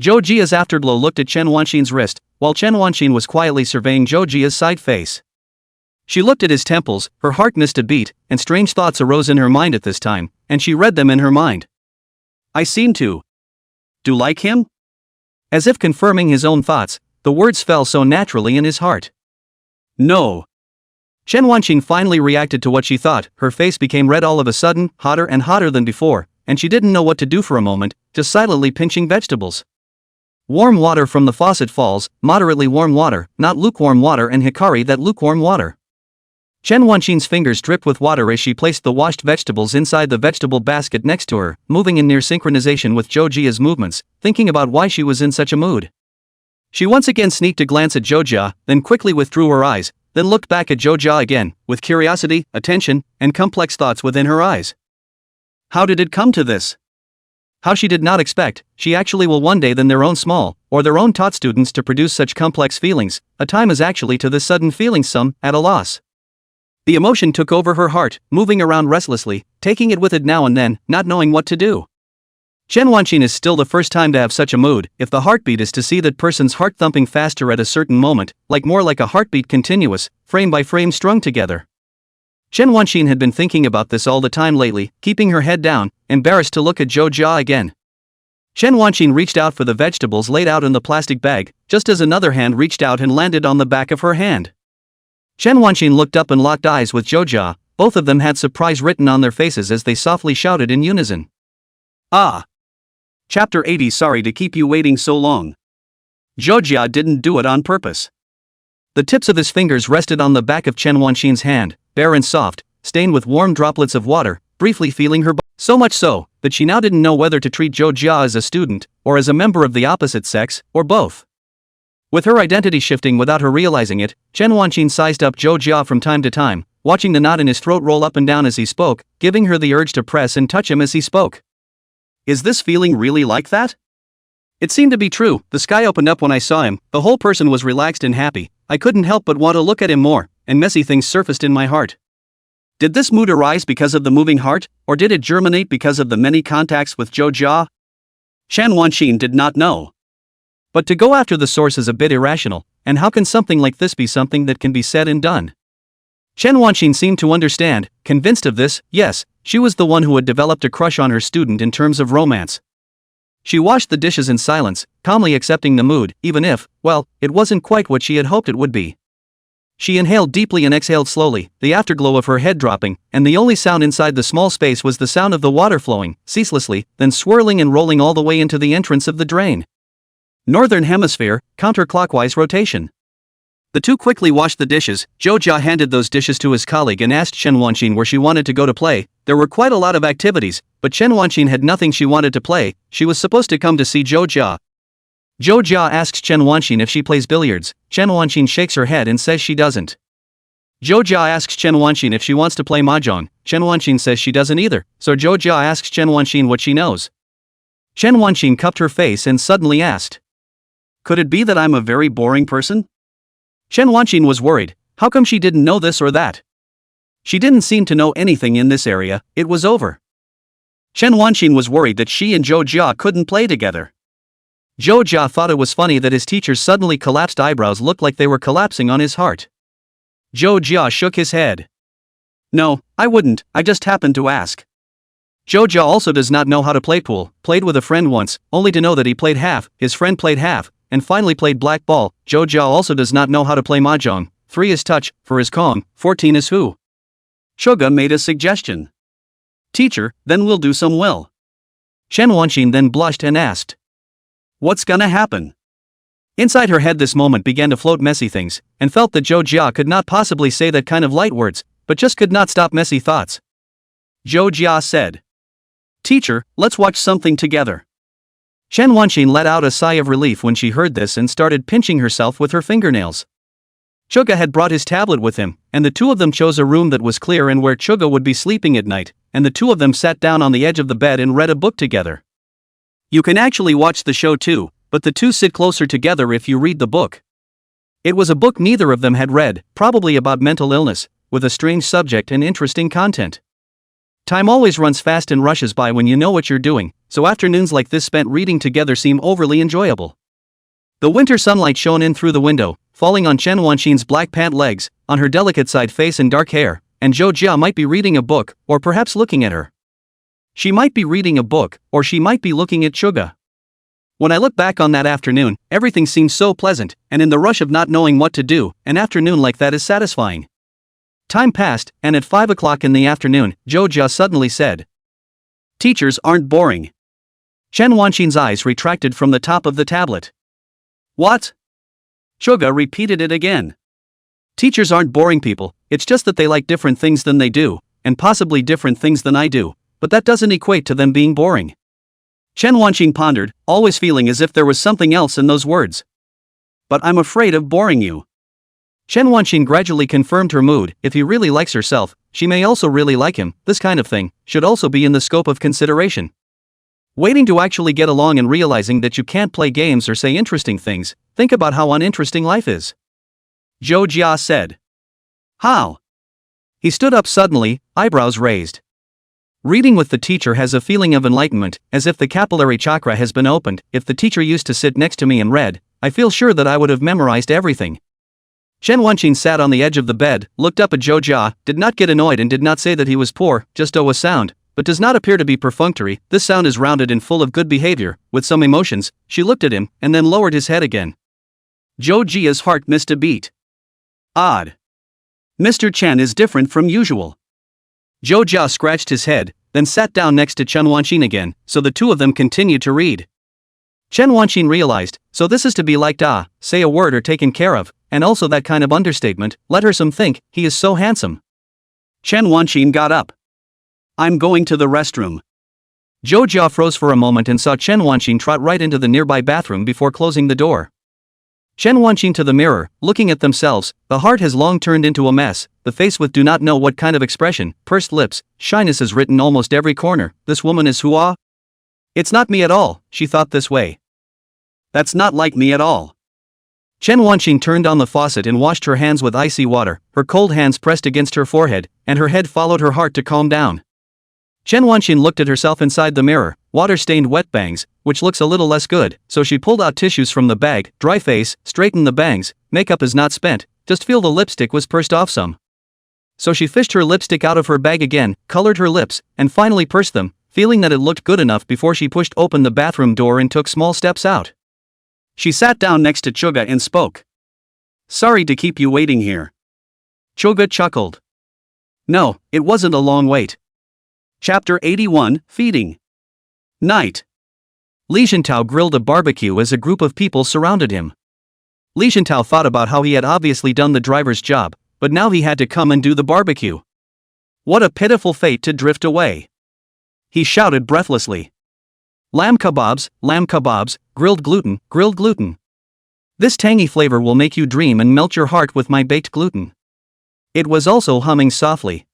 [SPEAKER 2] Zhou Jia's afterglow looked at Chen Wanxin's wrist, while Chen Wanxin was quietly surveying Zhou Jia's side face. She looked at his temples, her heart missed a beat, and strange thoughts arose in her mind at this time, and she read them in her mind.
[SPEAKER 1] I seem to. Do like him?
[SPEAKER 2] As if confirming his own thoughts, the words fell so naturally in his heart.
[SPEAKER 1] No.
[SPEAKER 2] Chen Wanxin finally reacted to what she thought. Her face became red all of a sudden, hotter and hotter than before, and she didn't know what to do for a moment, just silently pinching vegetables. Warm water from the faucet falls, moderately warm water, not lukewarm water, and hikari that lukewarm water. Chen Wanxin's fingers dripped with water as she placed the washed vegetables inside the vegetable basket next to her, moving in near synchronization with Zhou Jia's movements, thinking about why she was in such a mood. She once again sneaked a glance at Zhou Jia, then quickly withdrew her eyes, then looked back at Zhou Jia again, with curiosity, attention, and complex thoughts within her eyes.
[SPEAKER 1] How did it come to this?
[SPEAKER 2] How she did not expect, she actually will one day than their own small, or their own taught students to produce such complex feelings. A time is actually to this sudden feeling some, at a loss. The emotion took over her heart, moving around restlessly, taking it with it now and then, not knowing what to do. Chen Wanxin is still the first time to have such a mood. If the heartbeat is to see that person's heart thumping faster at a certain moment, more like a heartbeat continuous, frame by frame strung together. Chen Wanxin had been thinking about this all the time lately, keeping her head down, embarrassed to look at Zhou Jia again. Chen Wanxin reached out for the vegetables laid out in the plastic bag, just as another hand reached out and landed on the back of her hand. Chen Wanxin looked up and locked eyes with Zhou Jia. Both of them had surprise written on their faces as they softly shouted in unison.
[SPEAKER 1] Ah! Chapter 80. Sorry to keep you waiting so long. Zhou Jia didn't do it on purpose.
[SPEAKER 2] The tips of his fingers rested on the back of Chen Wanxin's hand, bare and soft, stained with warm droplets of water, briefly feeling her body. So much so, that she now didn't know whether to treat Zhou Jia as a student, or as a member of the opposite sex, or both. With her identity shifting without her realizing it, Chen Wanxin sized up Zhou Jia from time to time, watching the knot in his throat roll up and down as he spoke, giving her the urge to press and touch him as he spoke.
[SPEAKER 1] Is this feeling really like that? It seemed to be true. The sky opened up when I saw him, the whole person was relaxed and happy. I couldn't help but want to look at him more, and messy things surfaced in my heart. Did this mood arise because of the moving heart, or did it germinate because of the many contacts with Zhou Jia? Chen Wanxin did not know.
[SPEAKER 2] But to go after the source is a bit irrational, and how can something like this be something that can be said and done? Chen Wanxin seemed to understand, convinced of this. Yes, she was the one who had developed a crush on her student in terms of romance. She washed the dishes in silence, calmly accepting the mood, even if, it wasn't quite what she had hoped it would be. She inhaled deeply and exhaled slowly, the afterglow of her head dropping, and the only sound inside the small space was the sound of the water flowing, ceaselessly, then swirling and rolling all the way into the entrance of the drain. Northern Hemisphere, counterclockwise rotation. The two quickly washed the dishes. Zhou Jia handed those dishes to his colleague and asked Chen Wanxin where she wanted to go to play. There were quite a lot of activities, but Chen Wanxin had nothing she wanted to play. She was supposed to come to see Zhou Jia. Zhou Jia asks Chen Wanxin if she plays billiards. Chen Wanxin shakes her head and says she doesn't. Zhou Jia asks Chen Wanxin if she wants to play mahjong. Chen Wanxin says she doesn't either, so Zhou Jia asks Chen Wanxin what she knows. Chen Wanxin cupped her face and suddenly asked,
[SPEAKER 1] "Could it be that I'm a very boring person?"
[SPEAKER 2] Chen Wanxin was worried. How come she didn't know this or that? She didn't seem to know anything in this area. It was over.
[SPEAKER 1] Chen Wanxin was worried that she and Zhou Jia couldn't play together.
[SPEAKER 2] Zhou Jia thought it was funny that his teacher's suddenly collapsed eyebrows looked like they were collapsing on his heart.
[SPEAKER 1] Zhou Jia shook his head. "No, I wouldn't, I just happened to ask."
[SPEAKER 2] Zhou Jia also does not know how to play pool, played with a friend once, only to know that he played half, his friend played half, and finally played black ball. Zhou Jia also does not know how to play mahjong. 3 is touch, 4 is Kong, 14 is who.
[SPEAKER 1] Suga made a suggestion. "Teacher, then we'll do some well."
[SPEAKER 2] Chen Wanxin then blushed and asked,
[SPEAKER 1] "What's gonna happen?"
[SPEAKER 2] Inside her head this moment began to float messy things, and felt that Zhou Jia could not possibly say that kind of light words, but just could not stop messy thoughts.
[SPEAKER 1] Zhou Jia said, "Teacher, let's watch something together."
[SPEAKER 2] Chen Wanxin let out a sigh of relief when she heard this and started pinching herself with her fingernails. Chuga had brought his tablet with him, and the two of them chose a room that was clear and where Chuga would be sleeping at night, and the two of them sat down on the edge of the bed and read a book together.
[SPEAKER 1] You can actually watch the show too, but the two sit closer together if you read the book.
[SPEAKER 2] It was a book neither of them had read, probably about mental illness, with a strange subject and interesting content. Time always runs fast and rushes by when you know what you're doing, so afternoons like this spent reading together seem overly enjoyable. The winter sunlight shone in through the window, falling on Chen Wanxin's black pant legs, on her delicate side face and dark hair, and Zhou Jia might be reading a book, or perhaps looking at her. She might be reading a book, or she might be looking at Suga. When I look back on that afternoon, everything seems so pleasant, and in the rush of not knowing what to do, an afternoon like that is satisfying. Time passed, and at 5 o'clock in the afternoon, Zhou Jia suddenly said, "Teachers aren't boring." Chen Wanxin's eyes retracted from the top of the tablet. "What?" Suga repeated it again. "Teachers aren't boring people, it's just that they like different things than they do, and possibly different things than I do, but that doesn't equate to them being boring." Chen Wanxin pondered, always feeling as if there was something else in those words. "But I'm afraid of boring you." Chen Wanxin gradually confirmed her mood. If he really likes herself, she may also really like him. This kind of thing should also be in the scope of consideration. Waiting to actually get along and realizing that you can't play games or say interesting things, think about how uninteresting life is. Zhou Jia said. "How?" He stood up suddenly, eyebrows raised. Reading with the teacher has a feeling of enlightenment, as if the capillary chakra has been opened. If the teacher used to sit next to me and read, I feel sure that I would have memorized everything. Chen Wanxin sat on the edge of the bed, looked up at Zhou Jia, did not get annoyed and did not say that he was poor, just a sound, but does not appear to be perfunctory. This sound is rounded and full of good behavior, with some emotions. She looked at him, and then lowered his head again. Zhou Jia's heart missed a beat. Odd. Mr. Chen is different from usual. Zhou Jia scratched his head, then sat down next to Chen Wanxin again, so the two of them continued to read. Chen Wanxin realized, so this is to be like say a word or taken care of, and also that kind of understatement. Let her some think, he is so handsome. Chen Wanxin got up. "I'm going to the restroom." Zhou Jia froze for a moment and saw Chen Wanxin trot right into the nearby bathroom before closing the door. Chen Wanxin to the mirror, looking at themselves, the heart has long turned into a mess, the face with do not know what kind of expression, pursed lips, shyness is written almost every corner. This woman is Hua? It's not me at all, she thought this way. That's not like me at all. Chen Wanxin turned on the faucet and washed her hands with icy water, her cold hands pressed against her forehead, and her head followed her heart to calm down. Chen Wanxin looked at herself inside the mirror, water-stained wet bangs, which looks a little less good, so she pulled out tissues from the bag, dry face, straightened the bangs, makeup is not spent, just feel the lipstick was pursed off some. So she fished her lipstick out of her bag again, colored her lips, and finally pursed them, feeling that it looked good enough before she pushed open the bathroom door and took small steps out. She sat down next to Chuga and spoke. "Sorry to keep you waiting here." Chuga chuckled. "No, it wasn't a long wait." Chapter 81, Feeding. Night. Li Jintao grilled a barbecue as a group of people surrounded him. Li Jintao thought about how he had obviously done the driver's job, but now he had to come and do the barbecue. What a pitiful fate to drift away. He shouted breathlessly. Lamb kebabs, grilled gluten. This tangy flavor will make you dream and melt your heart with my baked gluten. It was also humming softly.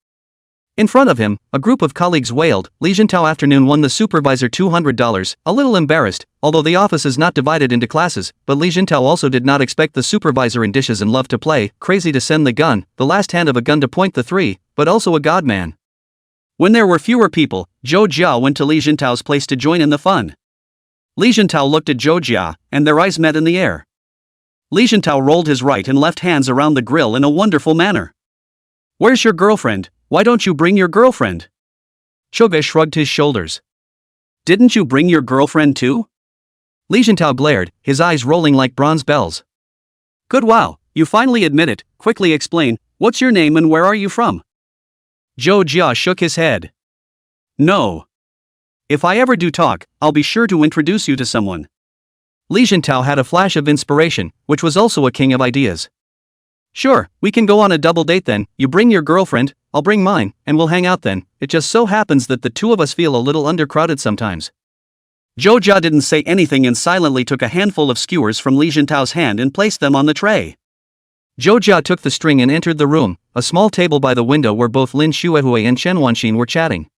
[SPEAKER 2] In front of him, a group of colleagues wailed. Li Jintao afternoon won the supervisor $200, a little embarrassed, although the office is not divided into classes, but Li Jintao also did not expect the supervisor in dishes and love to play, crazy to send the gun, the last hand of a gun to point the three, but also a godman. When there were fewer people, Zhou Jia went to Li Jintao's place to join in the fun. Li Jintao looked at Zhou Jia, and their eyes met in the air. Li Jintao rolled his right and left hands around the grill in a wonderful manner. "Where's your girlfriend? Why don't you bring your girlfriend?" Chuga shrugged his shoulders. "Didn't you bring your girlfriend too?" Li Jintao glared, his eyes rolling like bronze bells. "Good, wow, you finally admit it. Quickly explain, what's your name and where are you from?" Zhou Jia shook his head. "No. If I ever do talk, I'll be sure to introduce you to someone." Li Jintao had a flash of inspiration, which was also a king of ideas. "Sure, we can go on a double date then. You bring your girlfriend, I'll bring mine, and we'll hang out then. It just so happens that the two of us feel a little undercrowded sometimes." Zhou Jia didn't say anything and silently took a handful of skewers from Li Jintao's hand and placed them on the tray. Zhou Jia took the string and entered the room, a small table by the window where both Lin Xuehui and Chen Wanxin were chatting.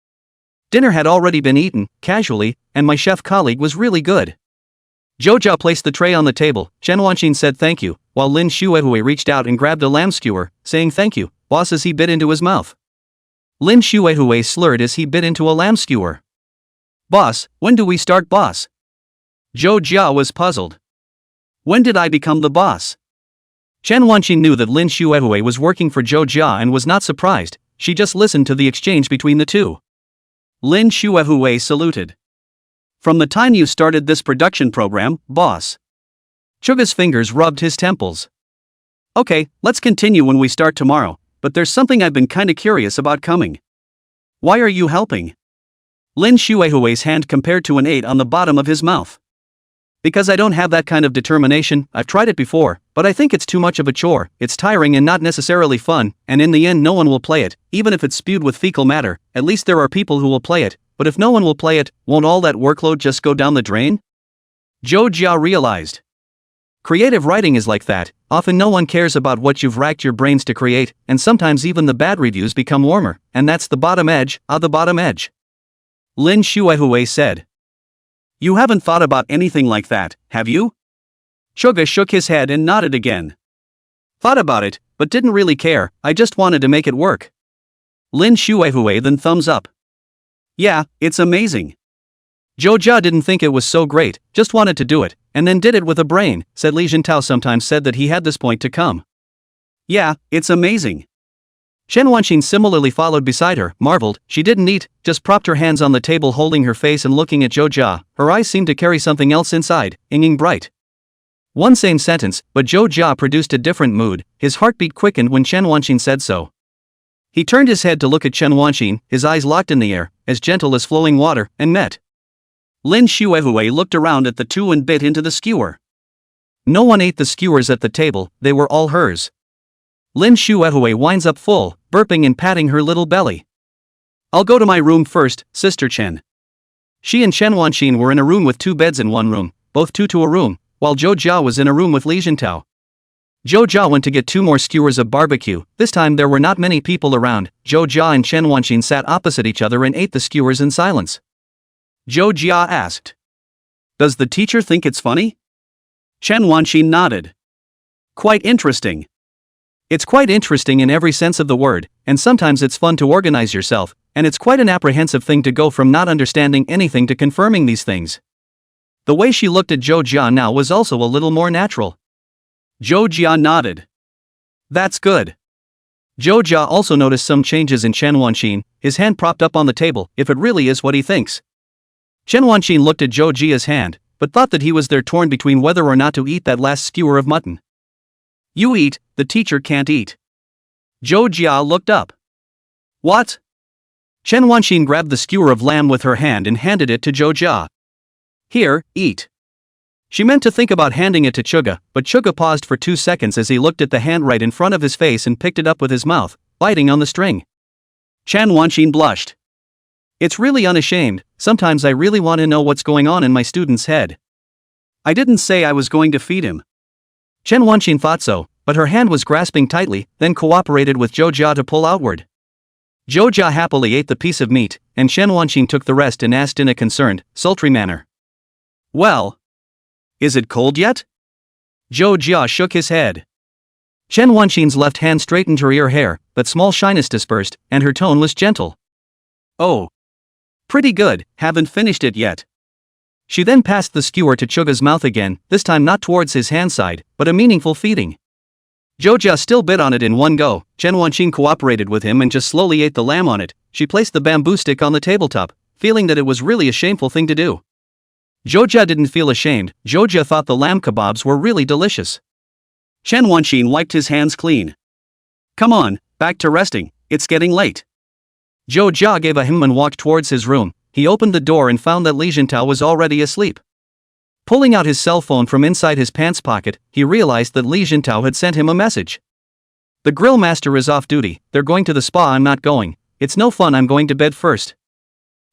[SPEAKER 2] Dinner had already been eaten, casually, and my chef colleague was really good. Zhou Jia placed the tray on the table. Chen Wanxin said thank you, while Lin Xuehui reached out and grabbed a lamb skewer, saying thank you, boss, as he bit into his mouth. Lin Xuehui slurred as he bit into a lamb skewer.
[SPEAKER 1] Boss, when do we start, boss? Zhou Jia was puzzled. When did I become the boss?
[SPEAKER 2] Chen Wanqin knew that Lin Xuehui was working for Zhou Jia and was not surprised. She just listened to the exchange between the two.
[SPEAKER 1] Lin Xuehui saluted. From the time you started this production program, boss.
[SPEAKER 2] Chuga's fingers rubbed his temples.
[SPEAKER 1] Okay, let's continue when we start tomorrow, but there's something I've been kinda curious about coming. Why are you helping? Lin Xuehui's hand compared to an 8 on the bottom of his mouth.
[SPEAKER 2] Because I don't have that kind of determination. I've tried it before, but I think it's too much of a chore. It's tiring and not necessarily fun, and in the end no one will play it, even if it's spewed with fecal matter. At least there are people who will play it, but if no one will play it, won't all that workload just go down the drain?
[SPEAKER 1] Zhou Jia realized.
[SPEAKER 2] Creative writing is like that. Often no one cares about what you've racked your brains to create, and sometimes even the bad reviews become warmer, and that's the bottom edge, the bottom edge.
[SPEAKER 1] Lin Xuehui said. You haven't thought about anything like that, have you? Chuga shook his head and nodded again.
[SPEAKER 2] Thought about it, but didn't really care. I just wanted to make it work.
[SPEAKER 1] Lin Xuehui then thumbs up. Yeah, it's amazing.
[SPEAKER 2] Zhou Jia didn't think it was so great, just wanted to do it, and then did it with a brain, said Li Jintao sometimes said that he had this point to come.
[SPEAKER 1] Yeah, it's amazing.
[SPEAKER 2] Chen Wanqin similarly followed beside her, marveled. She didn't eat, just propped her hands on the table holding her face and looking at Zhou Jia. Her eyes seemed to carry something else inside, inging bright. One same sentence, but Zhou Jia produced a different mood. His heartbeat quickened when Chen Wanqin said so. He turned his head to look at Chen Wanqin, his eyes locked in the air, as gentle as flowing water, and met.
[SPEAKER 1] Lin Xuehui looked around at the two and bit into the skewer.
[SPEAKER 2] No one ate the skewers at the table, they were all hers. Lin Xuehui winds up full, burping and patting her little belly.
[SPEAKER 1] I'll go to my room first, Sister Chen.
[SPEAKER 2] She and Chen Wanqin were in a room with 2 beds in one room, both 2 to a room, while Zhou Jia was in a room with Li Jintao. Zhou Jia went to get 2 more skewers of barbecue. This time there were not many people around. Zhou Jia and Chen Wanqin sat opposite each other and ate the skewers in silence.
[SPEAKER 1] Zhou Jia asked. Does the teacher think it's funny? Chen Wanqin nodded. Quite interesting.
[SPEAKER 2] It's quite interesting in every sense of the word, and sometimes it's fun to organize yourself, and it's quite an apprehensive thing to go from not understanding anything to confirming these things. The way she looked at Zhou Jia now was also a little more natural.
[SPEAKER 1] Zhou Jia nodded. That's good.
[SPEAKER 2] Zhou Jia also noticed some changes in Chen Wanqin, his hand propped up on the table, if it really is what he thinks. Chen Wanqin looked at Zhou Jia's hand, but thought that he was there torn between whether or not to eat that last skewer of mutton.
[SPEAKER 1] You eat, the teacher can't eat. Zhou Jia looked up. What?
[SPEAKER 2] Chen Wanqin grabbed the skewer of lamb with her hand and handed it to Zhou Jia.
[SPEAKER 1] Here, eat.
[SPEAKER 2] She meant to think about handing it to Chuga, but Chuga paused for 2 seconds as he looked at the hand right in front of his face and picked it up with his mouth, biting on the string.
[SPEAKER 1] Chen Wanqin blushed.
[SPEAKER 2] It's really unashamed. Sometimes I really want to know what's going on in my student's head.
[SPEAKER 1] I didn't say I was going to feed him.
[SPEAKER 2] Chen Wanqin thought so, but her hand was grasping tightly, then cooperated with Zhou Jia to pull outward. Zhou Jia happily ate the piece of meat, and Chen Wanqin took the rest and asked in a concerned, sultry manner.
[SPEAKER 1] Well, is it cold yet?
[SPEAKER 2] Zhou Jia shook his head. Chen Wanqin's left hand straightened her ear hair, but small shyness dispersed, and her tone was gentle.
[SPEAKER 1] Oh. Pretty good, haven't finished it yet.
[SPEAKER 2] She then passed the skewer to Chuga's mouth again, this time not towards his hand side, but a meaningful feeding. Zhou Jia still bit on it in one go. Chen Wanqin cooperated with him and just slowly ate the lamb on it. She placed the bamboo stick on the tabletop, feeling that it was really a shameful thing to do. Zhou Jia didn't feel ashamed. Zhou Jia thought the lamb kebabs were really delicious.
[SPEAKER 1] Chen Wanqin wiped his hands clean. Come on, back to resting, it's getting late.
[SPEAKER 2] Zhou Jia gave a hum and walked towards his room. He opened the door and found that Li Jintao was already asleep. Pulling out his cell phone from inside his pants pocket, he realized that Li Jintao had sent him a message. The grill master is off duty, they're going to the spa, I'm not going. It's no fun, I'm going to bed first.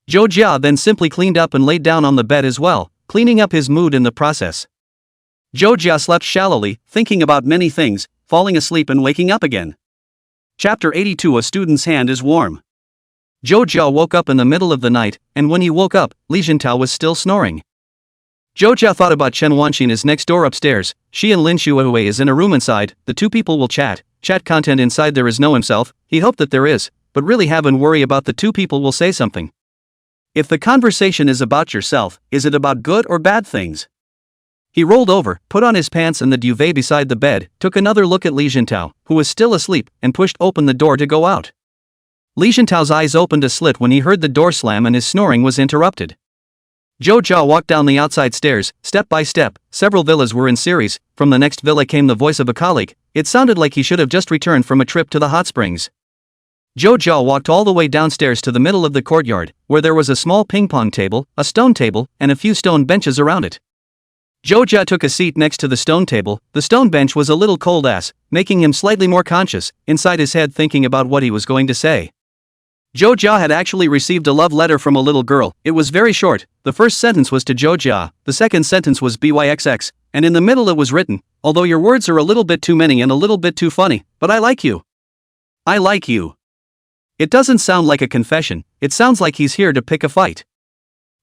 [SPEAKER 2] Zhou Jia then simply cleaned up and laid down on the bed as well, cleaning up his mood in the process.
[SPEAKER 1] Zhou Jia slept shallowly, thinking about many things, falling asleep and waking up again. Chapter 82. A student's hand is warm.
[SPEAKER 2] Zhou Jia woke up in the middle of the night, and when he woke up, Li Jintao was still snoring. Zhou Jia thought about Chen Wanqin is next door upstairs. She and Lin Xuehui is in a room inside. The two people will chat content inside. There is no himself. He hoped that there is, but really have and worry about the two people will say something.
[SPEAKER 1] If the conversation is about yourself, is it about good or bad things? He rolled over, put on his pants and the duvet beside the bed, took another look at Li Jintao, who was still asleep, and pushed open the door to go out. Li Jintao's eyes opened a slit when he heard the door slam and his snoring was interrupted. Zhou Jia walked down the outside stairs, step by step. Several villas were in series. From the next villa came the voice of a colleague. It sounded like he should have just returned from a trip to the hot springs. Zhou Jia walked all the way downstairs to the middle of the courtyard, where there was a small ping-pong table, a stone table, and a few stone benches around it. Zhou Jia took a seat next to the stone table. The stone bench was a little cold making him slightly more conscious, inside his head thinking about what he was going to say. Zhou Jia had actually received a love letter from a little girl. It was very short. The first sentence was to Zhou Jia, the second sentence was BYXX, and in the middle it was written, "Although your words are a little bit too many and a little bit too funny, but I like you. I like you." It doesn't sound like a confession, it sounds like he's here to pick a fight.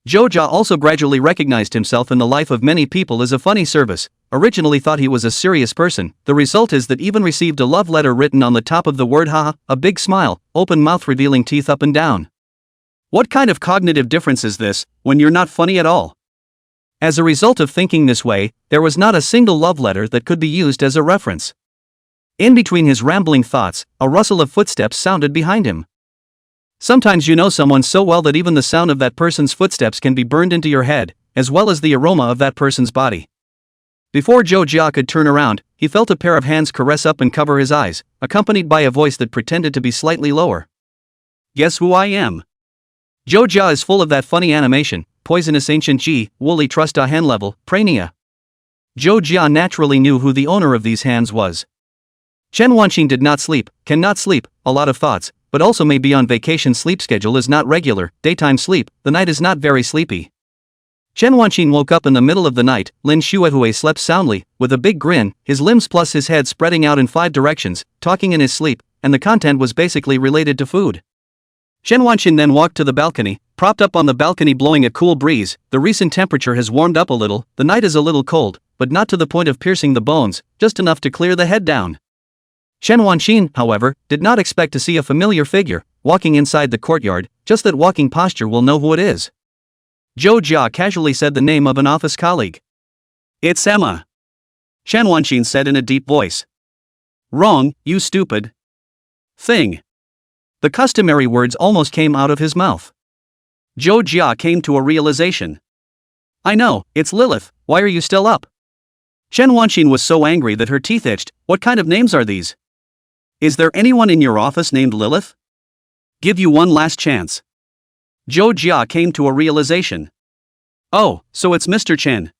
[SPEAKER 1] Zhou Jia also gradually recognized himself in the life of many people as a funny service. Originally thought he was a serious person. The result is that even received a love letter written on the top of the word haha, a big smile, open mouth revealing teeth up and down. What kind of cognitive difference is this, when you're not funny at all? As a result of thinking this way, there was not a single love letter that could be used as a reference. In between his rambling thoughts, a rustle of footsteps sounded behind him. Sometimes you know someone so well that even the sound of that person's footsteps can be burned into your head, as well as the aroma of that person's body. Before Zhou Jia could turn around, he felt a pair of hands caress up and cover his eyes, accompanied by a voice that pretended to be slightly lower. "Guess who I am?" Zhou Jia is full of that funny animation, poisonous ancient G, woolly trust a hen level, prania. Zhou Jia naturally knew who the owner of these hands was. Chen Wanqing did not sleep, cannot sleep, a lot of thoughts, but also may be on vacation. Sleep schedule is not regular, daytime sleep, the night is not very sleepy. Chen Wanqing woke up in the middle of the night. Lin Xuehue slept soundly, with a big grin, his limbs plus his head spreading out in 5 directions, talking in his sleep, and the content was basically related to food. Chen Wanqing then walked to the balcony, propped up on the balcony blowing a cool breeze. The recent temperature has warmed up a little, the night is a little cold, but not to the point of piercing the bones, just enough to clear the head down. Chen Wanqing, however, did not expect to see a familiar figure, walking inside the courtyard, just that walking posture will know who it is. Zhou Jia casually said the name of an office colleague. "It's Emma," Chen Wanqing said in a deep voice. "Wrong, you stupid thing." The customary words almost came out of his mouth. Zhou Jia came to a realization. "I know, it's Lilith, why are you still up?" Chen Wanqing was so angry that her teeth itched. "What kind of names are these? Is there anyone in your office named Lilith? Give you one last chance." Zhou Jia came to a realization. "Oh, so it's Mr. Chen.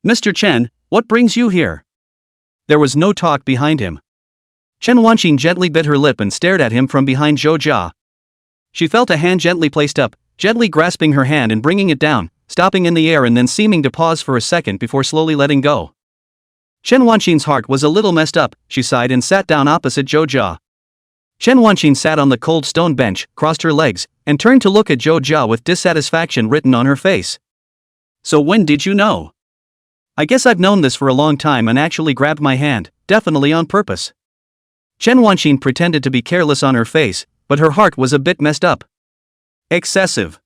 [SPEAKER 1] Mr. Chen, what brings you here?" There was no talk behind him. Chen Wanqing gently bit her lip and stared at him from behind Zhou Jia. She felt a hand gently placed up, gently grasping her hand and bringing it down, stopping in the air and then seeming to pause for a second before slowly letting go. Chen Wanqing's heart was a little messed up. She sighed and sat down opposite Zhou Jia. Chen Wanqing sat on the cold stone bench, crossed her legs, and turned to look at Zhou Jia with dissatisfaction written on her face. "So when did you know?" "I guess I've known this for a long time and actually grabbed my hand, definitely on purpose." Chen Wanqing pretended to be careless on her face, but her heart was a bit messed up. Excessive.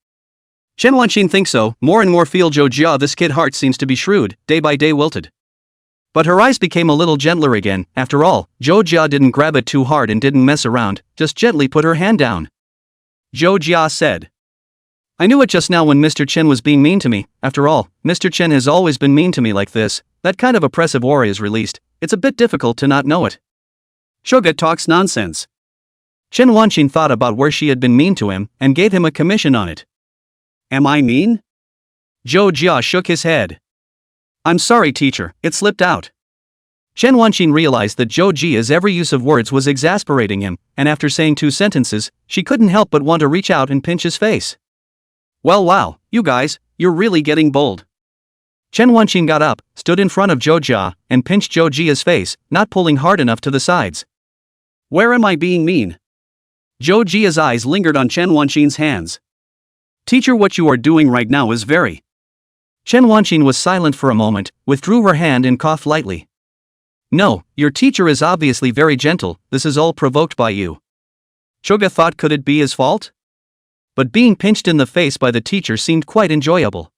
[SPEAKER 1] Chen Wanqing thinks so, more and more feel Zhou Jia, this kid heart seems to be shrewd, day by day wilted. But her eyes became a little gentler again. After all, Zhou Jia didn't grab it too hard and didn't mess around, just gently put her hand down. Zhou Jia said, "I knew it just now when Mr. Chen was being mean to me. After all, Mr. Chen has always been mean to me like this. That kind of oppressive aura is released. It's a bit difficult to not know it." Suga talks nonsense. Chen Wanqing thought about where she had been mean to him and gave him a commission on it. "Am I mean?" Zhou Jia shook his head. "I'm sorry, teacher, it slipped out." Chen Wanqing realized that Zhou Jia's every use of words was exasperating him, and after saying 2 sentences, she couldn't help but want to reach out and pinch his face. "Well, wow, you guys, you're really getting bold." Chen Wanqing got up, stood in front of Zhou Jia, and pinched Zhou Jia's face, not pulling hard enough to the sides. "Where am I being mean?" Zhou Jia's eyes lingered on Chen Wanqing's hands. "Teacher, what you are doing right now is very..." Chen Wanqing was silent for a moment, withdrew her hand and coughed lightly. "No, your teacher is obviously very gentle, this is all provoked by you." Suga thought, could it be his fault?
[SPEAKER 2] but being pinched in the face by the teacher seemed quite enjoyable.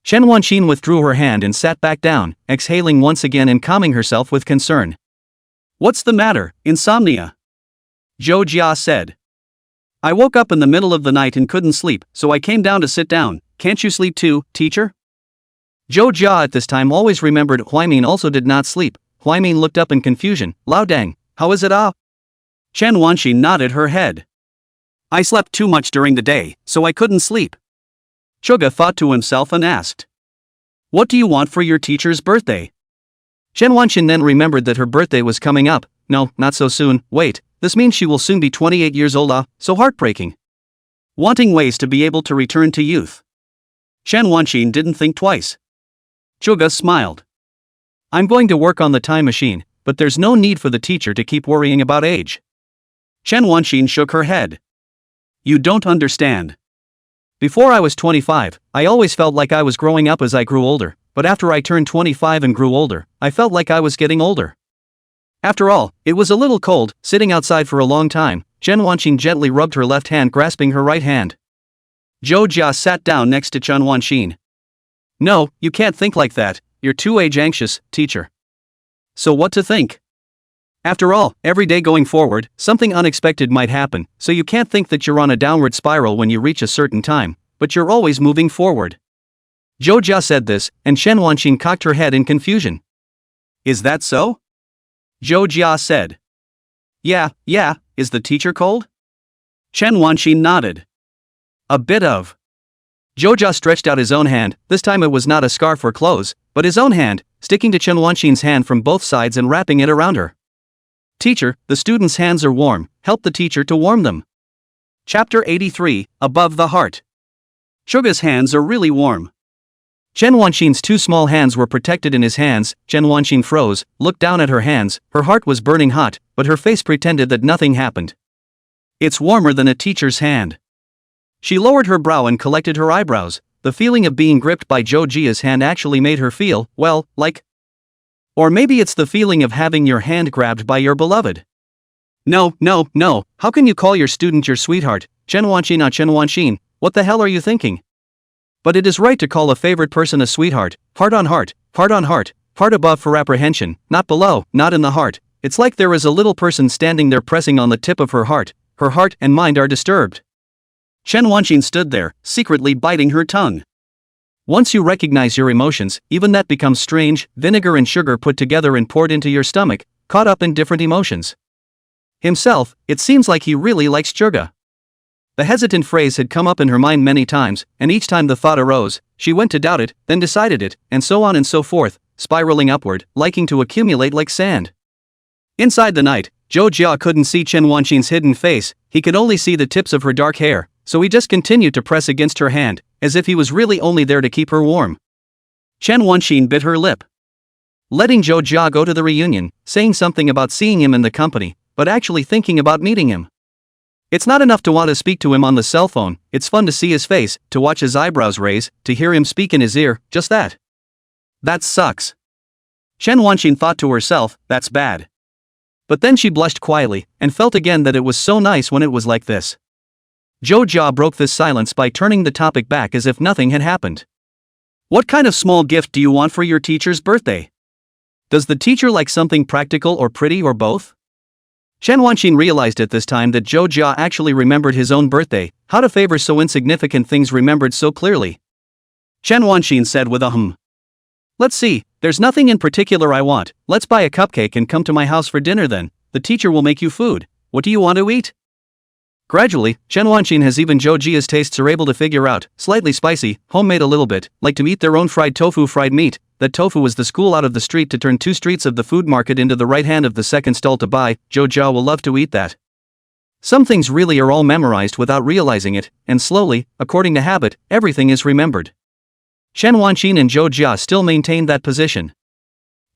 [SPEAKER 2] Chen Wanqin withdrew her hand and sat back down, exhaling once again and calming herself with concern.
[SPEAKER 1] What's the matter, insomnia? Zhou Jia said. I woke up in the middle of the night and couldn't sleep, so I came down to sit down. Can't you sleep too, teacher?
[SPEAKER 2] Zhou Jia at this time always remembered Huaimin also did not sleep. Huaimin looked up in confusion. Lao Dang, how is it ah?
[SPEAKER 1] Chen Wanqin nodded her head. I slept too much during the day, so I couldn't sleep. Chuga thought to himself and asked. What do you want for your teacher's birthday?
[SPEAKER 2] Chen Wanqin then remembered that her birthday was coming up. No, not so soon. Wait, this means she will soon be 28 years old so heartbreaking.
[SPEAKER 1] Wanting ways to be able to return to youth. Chen Wanqin didn't think twice. Chuga smiled.
[SPEAKER 2] I'm going to work on the time machine, but there's no need for the teacher to keep worrying about age.
[SPEAKER 1] Chen Wanqin shook her head. You don't understand.
[SPEAKER 2] Before I was 25, I always felt like I was growing up as I grew older, but after I turned 25 and grew older, I felt like I was getting older. After all, it was a little cold, sitting outside for a long time. Chen Wanqin gently rubbed her left hand grasping her right hand.
[SPEAKER 1] Zhou Jia sat down next to Chen Wanqin.
[SPEAKER 2] No, you can't think like that, you're too age-anxious, teacher.
[SPEAKER 1] So what to think?
[SPEAKER 2] After all, every day going forward, something unexpected might happen, so you can't think that you're on a downward spiral when you reach a certain time, but you're always moving forward. Zhou Jia said this, and Chen Wanqin cocked her head in confusion.
[SPEAKER 1] Is that so? Zhou Jia said. Yeah, is the teacher cold? Chen Wanqin nodded. A bit of.
[SPEAKER 2] Zhou Jia stretched out his own hand, this time it was not a scarf or clothes, but his own hand, sticking to Chen Wanqin's hand from both sides and wrapping it around her. Teacher, the students' hands are warm, help the teacher to warm them.
[SPEAKER 1] Chapter 83, Above the Heart. Chuga's hands are really warm.
[SPEAKER 2] Chen Wanqin's two small hands were protected in his hands. Chen Wanqin froze, looked down at her hands, her heart was burning hot, but her face pretended that nothing happened.
[SPEAKER 1] It's warmer than a teacher's hand. She lowered her brow and collected her eyebrows. The feeling of being gripped by Zhou Jia's hand actually made her feel, well, like. Or maybe it's the feeling of having your hand grabbed by your beloved.
[SPEAKER 2] No, how can you call your student your sweetheart? Chen Wanqin, what the hell are you thinking? But it is right to call a favorite person a sweetheart, heart on heart, heart above for apprehension, not below, not in the heart. It's like there is a little person standing there pressing on the tip of her heart and mind are disturbed.
[SPEAKER 1] Chen Wanqin stood there, secretly biting her tongue.
[SPEAKER 2] Once you recognize your emotions, even that becomes strange, vinegar and sugar put together and poured into your stomach, caught up in different emotions. Himself, it seems like he really likes Chuga. The hesitant phrase had come up in her mind many times, and each time the thought arose, she went to doubt it, then decided it, and so on and so forth, spiraling upward, liking to accumulate like sand. Inside the night, Zhou Jia couldn't see Chen Wanqin's hidden face, he could only see the tips of her dark hair, so he just continued to press against her hand, as if he was really only there to keep her warm.
[SPEAKER 1] Chen Wanqin bit her lip.
[SPEAKER 2] Letting Zhou Jia go to the reunion, saying something about seeing him in the company, but actually thinking about meeting him. It's not enough to want to speak to him on the cell phone, it's fun to see his face, to watch his eyebrows raise, to hear him speak in his ear, just that.
[SPEAKER 1] That sucks. Chen Wanqin thought to herself, that's bad.
[SPEAKER 2] But then she blushed quietly, and felt again that it was so nice when it was like this. Zhou Jia broke this silence by turning the topic back as if nothing had happened.
[SPEAKER 1] What kind of small gift do you want for your teacher's birthday?
[SPEAKER 2] Does the teacher like something practical or pretty or both? Chen Wanqin realized at this time that Zhou Jia actually remembered his own birthday, how to favor so insignificant things remembered so clearly.
[SPEAKER 1] Chen Wanqin said with a hum.
[SPEAKER 2] Let's see, there's nothing in particular I want, let's buy a cupcake and come to my house for dinner then, the teacher will make you food, what do you want to eat? Gradually, Chen Wanqin has even Zhou Jia's tastes are able to figure out, slightly spicy, homemade a little bit, like to eat their own fried tofu fried meat, that tofu was the school out of the street to turn 2 streets of the food market into the right hand of the second stall to buy, Zhou Jia will love to eat that. Some things really are all memorized without realizing it, and slowly, according to habit, everything is remembered. Chen Wanqin and Zhou Jia still maintained that position.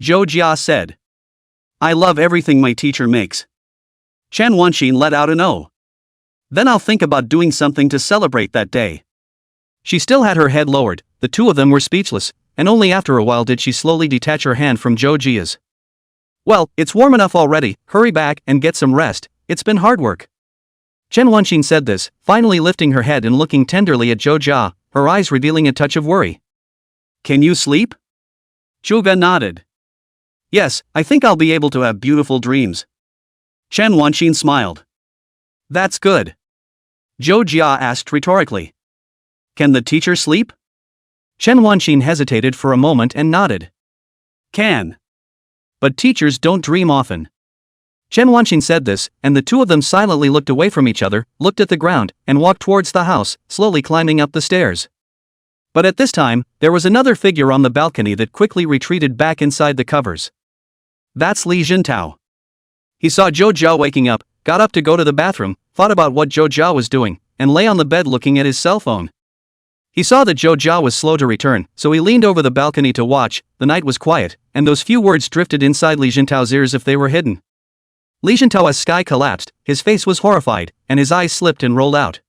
[SPEAKER 1] Zhou Jia said. I love everything my teacher makes. Chen Wanqin let out an "oh." Then I'll think about doing something to celebrate that day.
[SPEAKER 2] She still had her head lowered, the two of them were speechless, and only after a while did she slowly detach her hand from Zhou Jia's. Well, it's warm enough already, hurry back and get some rest, it's been hard work. Chen Wanqing said this, finally lifting her head and looking tenderly at Zhou Jia, her eyes revealing a touch of worry.
[SPEAKER 1] Can you sleep? Zhou Ge nodded. Yes, I think I'll be able to have beautiful dreams. Chen Wanqing smiled. That's good. Zhou Jia asked rhetorically. Can the teacher sleep?
[SPEAKER 2] Chen Wanqing hesitated for a moment and nodded.
[SPEAKER 1] Can.
[SPEAKER 2] But teachers don't dream often. Chen Wanqing said this, and the two of them silently looked away from each other, looked at the ground, and walked towards the house, slowly climbing up the stairs. But at this time, there was another figure on the balcony that quickly retreated back inside the covers.
[SPEAKER 1] That's Li Jintao.
[SPEAKER 2] He saw Zhou Jia waking up, got up to go to the bathroom, thought about what Zhou Jia was doing, and lay on the bed looking at his cell phone. He saw that Zhou Jia was slow to return, so he leaned over the balcony to watch. The night was quiet, and those few words drifted inside Li Jintao's ears if they were hidden. Li Jintao's sky collapsed, his face was horrified, and his eyes slipped and rolled out.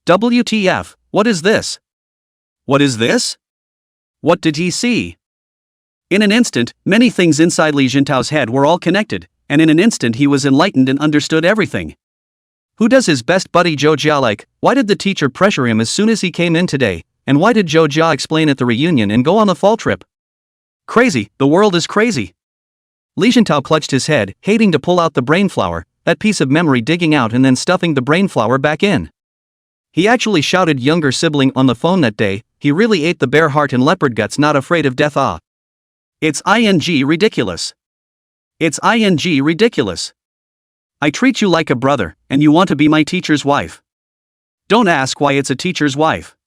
[SPEAKER 2] WTF, what is this?
[SPEAKER 1] What is this? What did he see? In an instant, many things inside Li Jintao's head were all connected, and in an instant he was enlightened and understood everything. Who does his best buddy Zhou Jia like? Why did the teacher pressure him as soon as he came in today? And why did Zhou Jia explain at the reunion and go on the fall trip? Crazy, the world is crazy. Li Jintao clutched his head, hating to pull out the brain flower, that piece of memory digging out and then stuffing the brain flower back in. He actually shouted younger sibling on the phone that day. He really ate the bear heart and leopard guts, not afraid of death. It's ridiculous. It's ridiculous. I treat you like a brother, and you want to be my teacher's wife. Don't ask why it's a teacher's wife.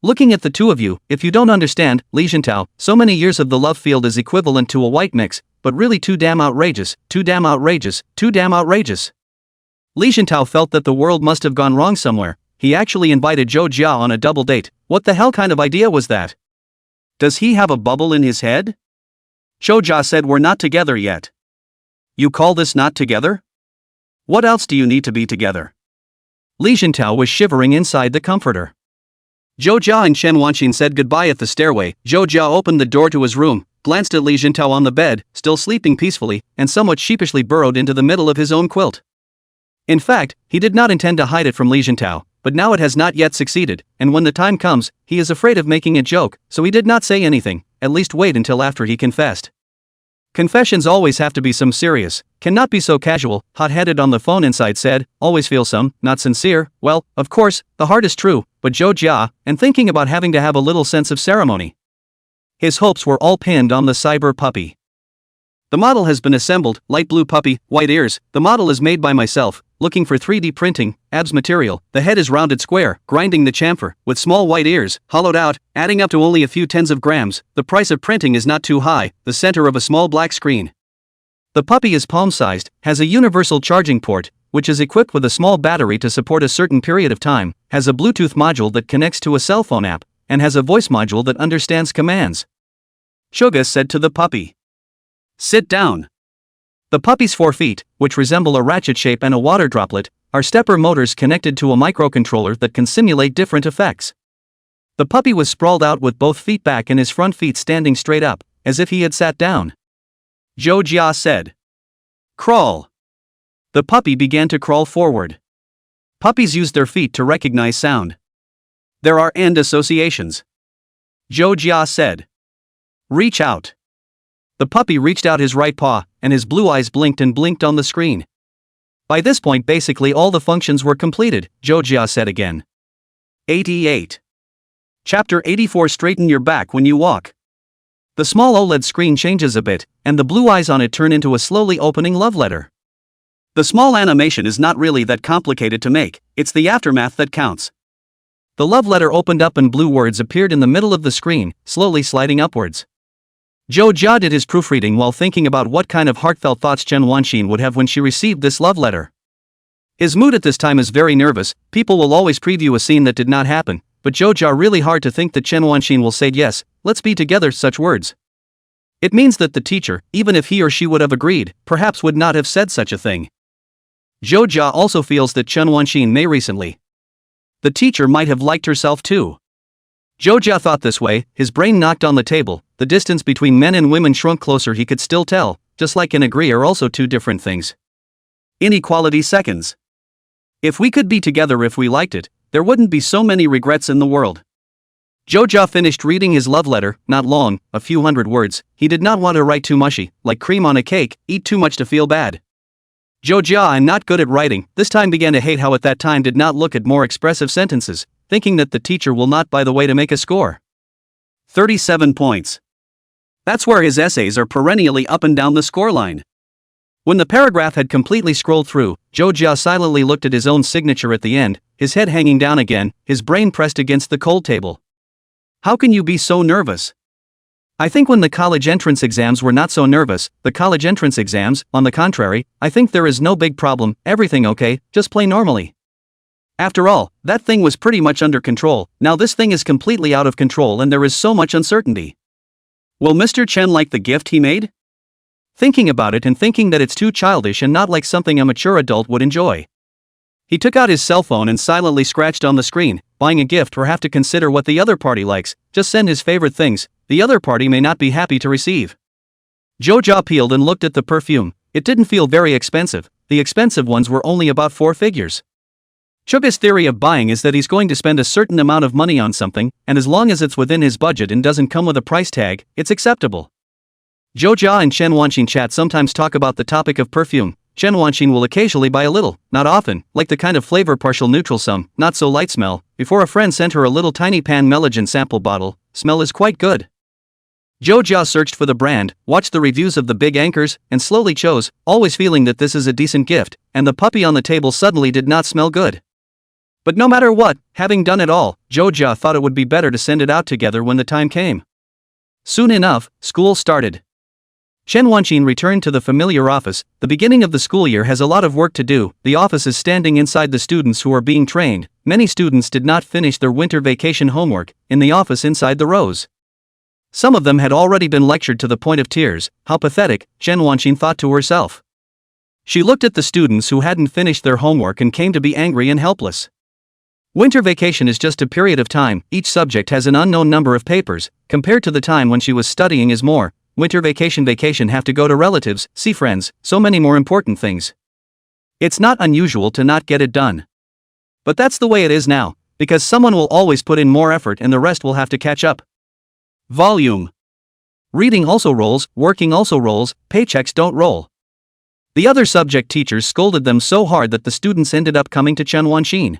[SPEAKER 1] Looking at the two of you, if you don't understand, Li Jintao, so many years of the love field is equivalent to a white mix, but really too damn outrageous, too damn outrageous, too damn outrageous. Li Jintao felt that the world must have gone wrong somewhere. He actually invited Zhou Jia on a double date. What the hell kind of idea was that? Does he have a bubble in his head? Zhou Jia said, we're not together yet. You call this not together? What else do you need to be together? Li Jintao was shivering inside the comforter. Zhou Jia and Chen Wanqing said goodbye at the stairway. Zhou Jia opened the door to his room, glanced at Li Jintao on the bed, still sleeping peacefully, and somewhat sheepishly burrowed into the middle of his own quilt. In fact, he did not intend to hide it from Li Jintao, but now it has not yet succeeded, and when the time comes, he is afraid of making a joke, so he did not say anything, at least wait until after he confessed. Confessions always have to be some serious, cannot be so casual. Hot-headed on the phone inside said, always feel some, not sincere. Well, of course, the heart is true, but Zhou Jia, and thinking about having to have a little sense of ceremony. His hopes were all pinned on the cyber puppy. The model has been assembled, light blue puppy, white ears. The model is made by myself, looking for 3D printing, abs material. The head is rounded square, grinding the chamfer, with small white ears, hollowed out, adding up to only a few tens of grams. The price of printing is not too high, the center of a small black screen. The puppy is palm-sized, has a universal charging port, which is equipped with a small battery to support a certain period of time, has a Bluetooth module that connects to a cell phone app, and has a voice module that understands commands. Shoga said to the puppy. Sit down. The puppy's 4 feet, which resemble a ratchet shape and a water droplet, are stepper motors connected to a microcontroller that can simulate different effects. The puppy was sprawled out with both feet back and his front feet standing straight up, as if he had sat down. Zhou Jia said. Crawl. The puppy began to crawl forward. Puppies use their feet to recognize sound. There are end associations. Zhou Jia said. Reach out. The puppy reached out his right paw, and his blue eyes blinked and blinked on the screen. By this point basically all the functions were completed, Zhou Jia said again. 88. Chapter 84. Straighten your back when you walk. The small OLED screen changes a bit, and the blue eyes on it turn into a slowly opening love letter. The small animation is not really that complicated to make, it's the aftermath that counts. The love letter opened up and blue words appeared in the middle of the screen, slowly sliding upwards. Zhou Jia did his proofreading while thinking about what kind of heartfelt thoughts Chen Wanqing would have when she received this love letter. His mood at this time is very nervous. People will always preview a scene that did not happen, but Zhou Jia really hard to think that Chen Wanqing will say yes, let's be together, such words. It means that the teacher, even if he or she would have agreed, perhaps would not have said such a thing. Zhou Jia also feels that Chen Wanqing may recently. The teacher might have liked herself too. Zhou Jia thought this way, his brain knocked on the table, the distance between men and women shrunk closer. He could still tell, just like and agree are also two different things. Inequality seconds. If we could be together if we liked it, there wouldn't be so many regrets in the world. Joja finished reading his love letter, not long, a few hundred words. He did not want to write too mushy, like cream on a cake, eat too much to feel bad. Joja, I'm not good at writing, this time began to hate how at that time did not look at more expressive sentences, thinking that the teacher will not buy the way to make a score. 37 points. That's where his essays are perennially up and down the scoreline. When the paragraph had completely scrolled through, Joja silently looked at his own signature at the end, his head hanging down again, his brain pressed against the cold table. How can you be so nervous? I think when the college entrance exams were not so nervous, the college entrance exams, on the contrary, I think there is no big problem, everything okay, just play normally. After all, that thing was pretty much under control, now this thing is completely out of control and there is so much uncertainty. Will Mr. Chen like the gift he made? Thinking about it and thinking that it's too childish and not like something a mature adult would enjoy. He took out his cell phone and silently scratched on the screen, buying a gift or have to consider what the other party likes, just send his favorite things, the other party may not be happy to receive. Joja peeled and looked at the perfume, it didn't feel very expensive, the expensive ones were only about 4 figures. Chuga's theory of buying is that he's going to spend a certain amount of money on something, and as long as it's within his budget and doesn't come with a price tag, it's acceptable. Joja and Chen Wanqin chat sometimes talk about the topic of perfume. Chen Wanqin will occasionally buy a little, not often, like the kind of flavor partial neutral some, not so light smell, before a friend sent her a little tiny pan Melogen sample bottle, smell is quite good. Joja searched for the brand, watched the reviews of the big anchors, and slowly chose, always feeling that this is a decent gift, and the puppy on the table suddenly did not smell good. But no matter what, having done it all, Joja thought it would be better to send it out together when the time came. Soon enough, school started. Chen Wanqin returned to the familiar office. The beginning of the school year has a lot of work to do. The office is standing inside the students who are being trained. Many students did not finish their winter vacation homework, in the office inside the rows. Some of them had already been lectured to the point of tears. How pathetic, Chen Wanqin thought to herself. She looked at the students who hadn't finished their homework and came to be angry and helpless. Winter vacation is just a period of time, each subject has an unknown number of papers, compared to the time when she was studying is more. Winter vacation have to go to relatives, see friends, so many more important things. It's not unusual to not get it done. But that's the way it is now, because someone will always put in more effort and the rest will have to catch up. Volume. Reading also rolls, working also rolls, paychecks don't roll. The other subject teachers scolded them so hard that the students ended up coming to Chen Wanqin.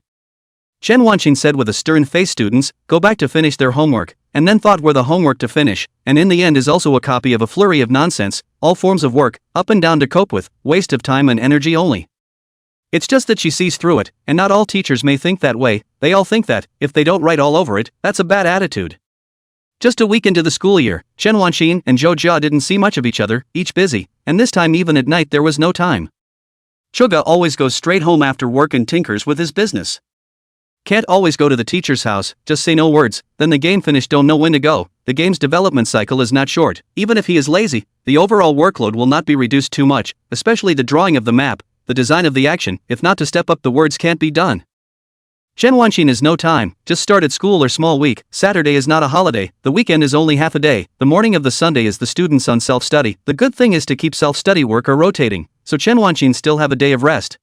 [SPEAKER 1] Chen Wanqin said with a stern face, students, go back to finish their homework, and then thought were the homework to finish, and in the end is also a copy of a flurry of nonsense, all forms of work, up and down to cope with, waste of time and energy only. It's just that she sees through it, and not all teachers may think that way, they all think that, if they don't write all over it, that's a bad attitude. Just a week into the school year, Chen Wanqin and Joja didn't see much of each other, each busy, and this time even at night there was no time. Chuga always goes straight home after work and tinkers with his business. Can't always go to the teacher's house, just say no words, then the game finished, don't know when to go. The game's development cycle is not short. Even if he is lazy, the overall workload will not be reduced too much, especially the drawing of the map, the design of the action, if not to step up the words can't be done. Chen Wanqin is no time, just started school or small week, Saturday is not a holiday, the weekend is only half a day, the morning of the Sunday is the students on self-study. The good thing is to keep self-study work or rotating, so Chen Wanqin still have a day of rest.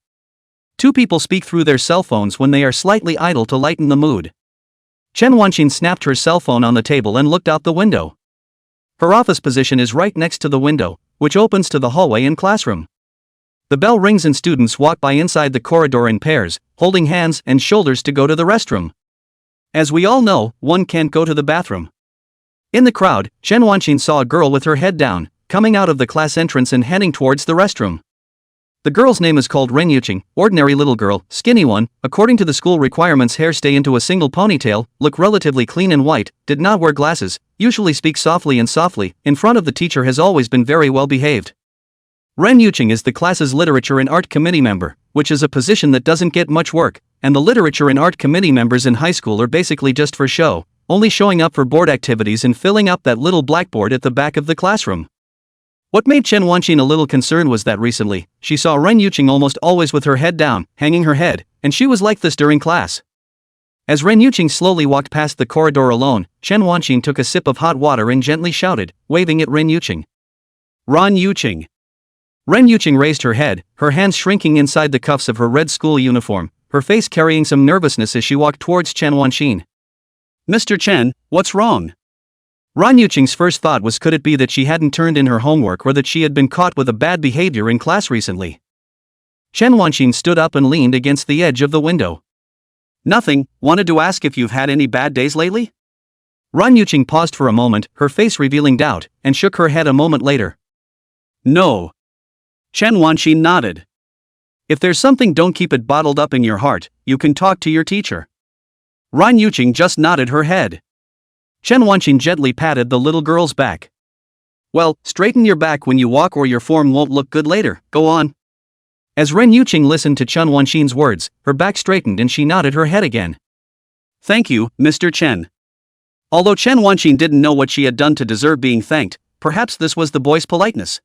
[SPEAKER 1] Two people speak through their cell phones when they are slightly idle to lighten the mood. Chen Wanqin snapped her cell phone on the table and looked out the window. Her office position is right next to the window, which opens to the hallway and classroom. The bell rings and students walk by inside the corridor in pairs, holding hands and shoulders to go to the restroom. As we all know, one can't go to the bathroom. In the crowd, Chen Wanqin saw a girl with her head down, coming out of the class entrance and heading towards the restroom. The girl's name is called Ren Yuqing, ordinary little girl, skinny one, according to the school requirements hair stay into a single ponytail, look relatively clean and white, did not wear glasses, usually speak softly, in front of the teacher has always been very well behaved. Ren Yuqing is the class's literature and art committee member, which is a position that doesn't get much work, and the literature and art committee members in high school are basically just for show, only showing up for board activities and filling up that little blackboard at the back of the classroom. What made Chen Wanqin a little concerned was that recently, she saw Ren Yuqing almost always with her head down, hanging her head, and she was like this during class. As Ren Yuqing slowly walked past the corridor alone, Chen Wanqin took a sip of hot water and gently shouted, waving at Ren Yuqing. Ren Yuqing. Ren Yuqing raised her head, her hands shrinking inside the cuffs of her red school uniform.
[SPEAKER 2] her face carrying some nervousness as she walked towards Chen Wanqin.
[SPEAKER 1] Mr. Chen, what's wrong?
[SPEAKER 2] Ran Yuqing's first thought was, could it be that she hadn't turned in her homework or that she had been caught with a bad behavior in class recently? Chen Wanqin stood up and leaned against the edge of the window.
[SPEAKER 1] Nothing, wanted to ask if you've had any bad days lately?
[SPEAKER 2] Ran Yuqing paused for a moment, her face revealing doubt, and shook her head a moment later.
[SPEAKER 1] No. Chen Wanqin nodded. If there's something, don't keep it bottled up in your heart, you can talk to your teacher. Ran Yuqing just nodded her head.
[SPEAKER 2] Chen Wanqin gently patted the little girl's back.
[SPEAKER 1] Well, straighten your back when you walk or your form won't look good later, go on.
[SPEAKER 2] As Ran Yuqing listened to Chen Wanqin's words, her back straightened and she nodded her head again.
[SPEAKER 1] Thank you, Mr. Chen. Although Chen Wanqin didn't know what she had done to deserve being thanked, perhaps this was the boy's politeness.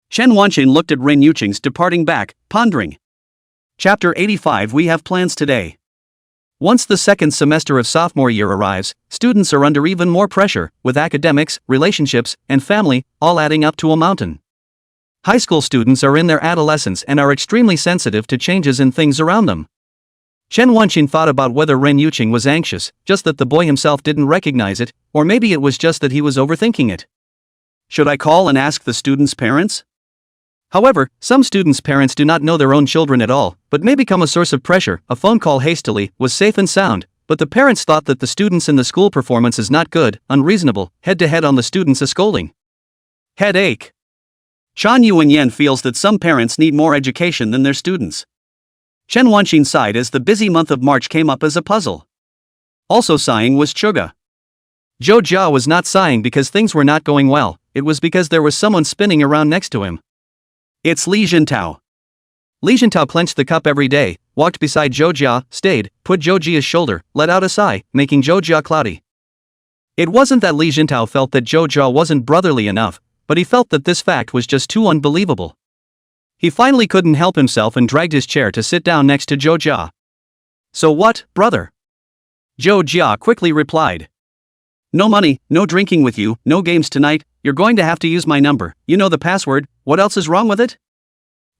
[SPEAKER 1] Chen Wanqin looked at Ran Yuqing's departing back, pondering. Chapter 85. We have plans today.
[SPEAKER 2] Once the second semester of sophomore year arrives, students are under even more pressure, with academics, relationships, and family, all adding up to a mountain. High school students are in their adolescence and are extremely sensitive to changes in things around them. Chen Wanqin thought about whether Ran Yuqing was anxious, just that the boy himself didn't recognize it, or maybe it was just that he was overthinking it.
[SPEAKER 1] Should I call and ask the students' parents?
[SPEAKER 2] However, some students' parents do not know their own children at all, but may become a source of pressure. A phone call hastily was safe and sound, but the parents thought that the students in the school performance is not good, unreasonable, head-to-head on the students a scolding.
[SPEAKER 1] Headache. Shan Yuanyan feels that some parents need more education than their students. Chen Wanqin sighed as the busy month of March came up as a puzzle. Also sighing was Chuga.
[SPEAKER 2] Zhou Jia was not sighing because things were not going well, it was because there was someone spinning around next to him.
[SPEAKER 1] It's Li Jintao.
[SPEAKER 2] Li Jintao clenched the cup every day, walked beside Zhou Jia, stayed, put Zhou Jia's shoulder, let out a sigh, making Zhou Jia cloudy. It wasn't that Li Jintao felt that Zhou Jia wasn't brotherly enough, but he felt that this fact was just too unbelievable. He finally couldn't help himself and dragged his chair to sit down next to Zhou Jia.
[SPEAKER 1] So what, brother?
[SPEAKER 2] Zhou Jia quickly replied.
[SPEAKER 1] No money, no drinking with you, no games tonight, you're going to have to use my number, you know the password, what else is wrong with it?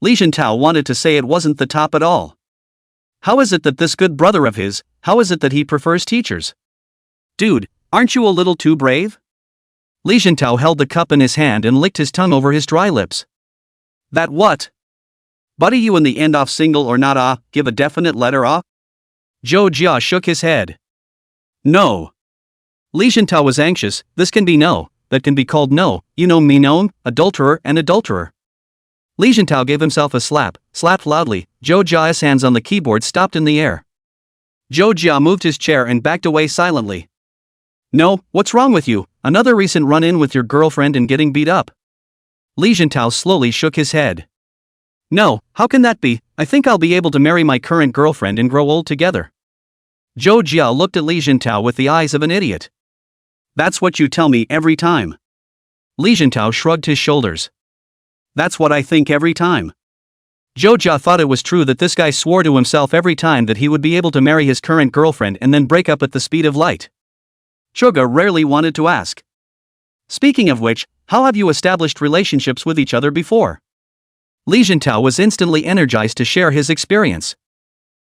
[SPEAKER 1] Li Jintao wanted to say it wasn't the top at all. How is it that this good brother of his, how is it that he prefers teachers? Dude, aren't you a little too brave?
[SPEAKER 2] Li Jintao held the cup in his hand and licked his tongue over his dry lips.
[SPEAKER 1] That what? Buddy, you in the end off single or not give a definite letter
[SPEAKER 2] Zhou Jia shook his head.
[SPEAKER 1] No.
[SPEAKER 2] Li Jintao was anxious, this can be no, that can be called no, you know me known, adulterer and adulterer. Li Jintao gave himself a slap, slapped loudly, Zhou Jia's hands on the keyboard stopped in the air.
[SPEAKER 1] Zhou Jia moved his chair and backed away silently.
[SPEAKER 2] No, what's wrong with you, another recent run-in with your girlfriend and getting beat up? Li Jintao slowly shook his head. No, how can that be, I think I'll be able to marry my current girlfriend and grow old together. Zhou Jia looked at Li Jintao with the eyes of an idiot.
[SPEAKER 1] That's what you tell me every time.
[SPEAKER 2] Li Jintao shrugged his shoulders.
[SPEAKER 1] That's what I think every time.
[SPEAKER 2] Zhou Jia thought it was true that this guy swore to himself every time that he would be able to marry his current girlfriend and then break up at the speed of light.
[SPEAKER 1] Chuga rarely wanted to ask. Speaking of which, how have you established relationships with each other before?
[SPEAKER 2] Li Jintao was instantly energized to share his experience.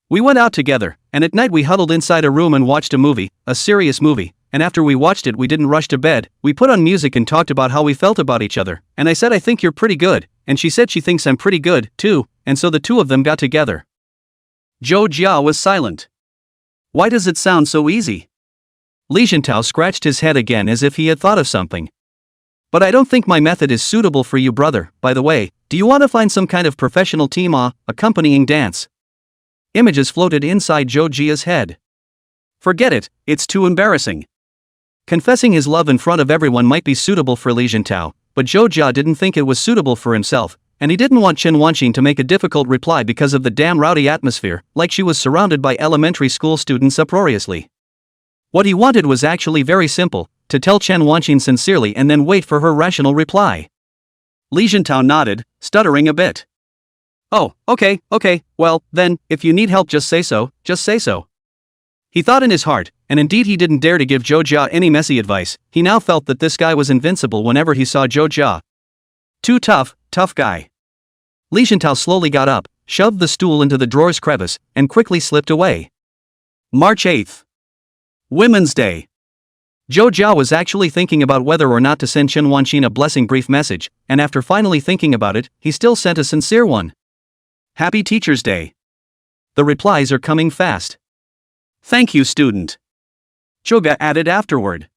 [SPEAKER 2] We went out together, and at night we huddled inside a room and watched a movie, a serious movie, and after we watched it we didn't rush to bed, we put on music and talked about how we felt about each other, and I said I think you're pretty good, and she said she thinks I'm pretty good, too, and so the two of them got together.
[SPEAKER 1] Zhou Jia was silent. Why does it sound so easy?
[SPEAKER 2] Li Jintao scratched his head again as if he had thought of something. But I don't think my method is suitable for you, brother. By the way, do you want to find some kind of professional team accompanying dance? Images floated inside Zhou Jia's head.
[SPEAKER 1] Forget it, it's too embarrassing.
[SPEAKER 2] Confessing his love in front of everyone might be suitable for Li Jintao, but Zhou Jia didn't think it was suitable for himself, and he didn't want Chen Wanqin to make a difficult reply because of the damn rowdy atmosphere, like she was surrounded by elementary school students uproariously. What he wanted was actually very simple, to tell Chen Wanqin sincerely and then wait for her rational reply.
[SPEAKER 1] Li Jintao nodded, stuttering a bit. Oh, okay, well, then, if you need help just say so, He thought in his heart, and indeed he didn't dare to give Zhou Jia any messy advice, he now felt that this guy was invincible whenever he saw Zhou Jia. Too tough guy.
[SPEAKER 2] Li Jintao slowly got up, shoved the stool into the drawer's crevice, and quickly slipped away.
[SPEAKER 1] March 8th. Women's Day.
[SPEAKER 2] Zhou Jia was actually thinking about whether or not to send Chen Wanqin a blessing brief message, and after finally thinking about it, he still sent a sincere one.
[SPEAKER 1] Happy Teacher's Day.
[SPEAKER 2] The replies are coming fast.
[SPEAKER 1] Thank you, student. Choga added afterward.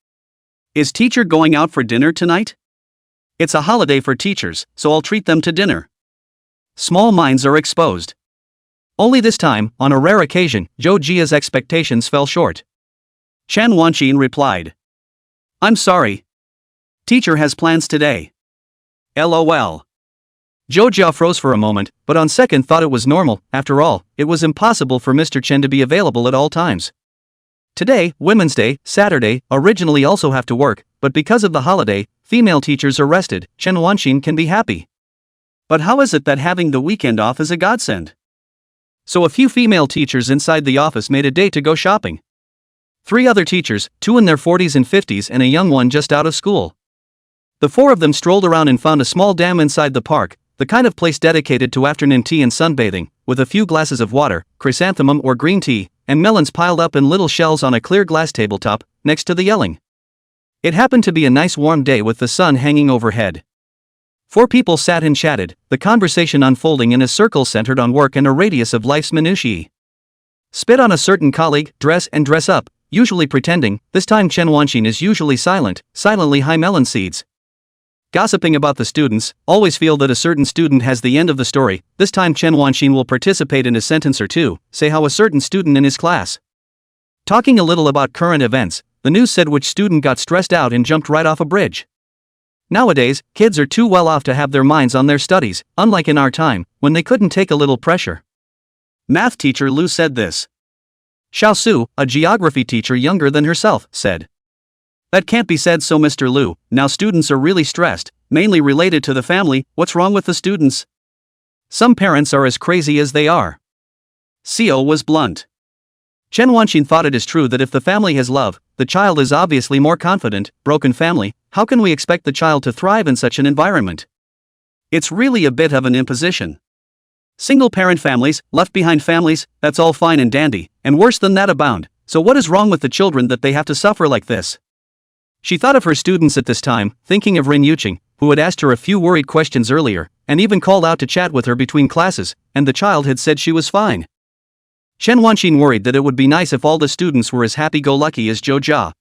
[SPEAKER 1] Is teacher going out for dinner tonight? It's a holiday for teachers, so I'll treat them to dinner. Small minds are exposed.
[SPEAKER 2] Only this time, on a rare occasion, Zhou Jia's expectations fell short.
[SPEAKER 1] Chen Wanqin replied. I'm sorry. Teacher has plans today. LOL.
[SPEAKER 2] Zhou Jia froze for a moment, but on second thought it was normal. After all, it was impossible for Mr. Chen to be available at all times. Today, Women's Day, Saturday, originally also have to work, but because of the holiday, female teachers are rested. Chen Wanqin can be happy.
[SPEAKER 1] But how is it that having the weekend off is a godsend?
[SPEAKER 2] So a few female teachers inside the office made a date to go shopping. 3 other teachers, 2 in their 40s and 50s and a young one just out of school. The 4 of them strolled around and found a small dam inside the park, the kind of place dedicated to afternoon tea and sunbathing, with a few glasses of water, chrysanthemum or green tea, and melons piled up in little shells on a clear glass tabletop, next to the yelling. It happened to be a nice warm day with the sun hanging overhead. 4 people sat and chatted, the conversation unfolding in a circle centered on work and a radius of life's minutiae. Spit on a certain colleague, dress and dress up, usually pretending. This time Chen Wanqin is usually silently high melon seeds. Gossiping about the students, always feel that a certain student has the end of the story. This time Chen Wanqin will participate in a sentence or two, say how a certain student in his class. Talking a little about current events, the news said which student got stressed out and jumped right off a bridge. Nowadays, kids are too well off to have their minds on their studies, unlike in our time, when they couldn't take a little pressure.
[SPEAKER 1] Math teacher Lu said this.
[SPEAKER 2] Xiao Su, a geography teacher younger than herself, said.
[SPEAKER 1] That can't be said so Mr. Lu, now students are really stressed, mainly related to the family. What's wrong with the students?
[SPEAKER 2] Some parents are as crazy as they are.
[SPEAKER 1] Xiao was blunt.
[SPEAKER 2] Chen Wanqin thought it is true that if the family has love, the child is obviously more confident. Broken family, how can we expect the child to thrive in such an environment?
[SPEAKER 1] It's really a bit of an imposition. Single-parent families, left-behind families, that's all fine and dandy, and worse than that abound, so what is wrong with the children that they have to suffer like this? She thought of her students at this time, thinking of Rin Yuqing, who had asked her a few worried questions earlier, and even called out to chat with her between classes, and the child had said she was fine. Chen Wanqin worried that it would be nice if all the students were as happy-go-lucky as Zhou Jia.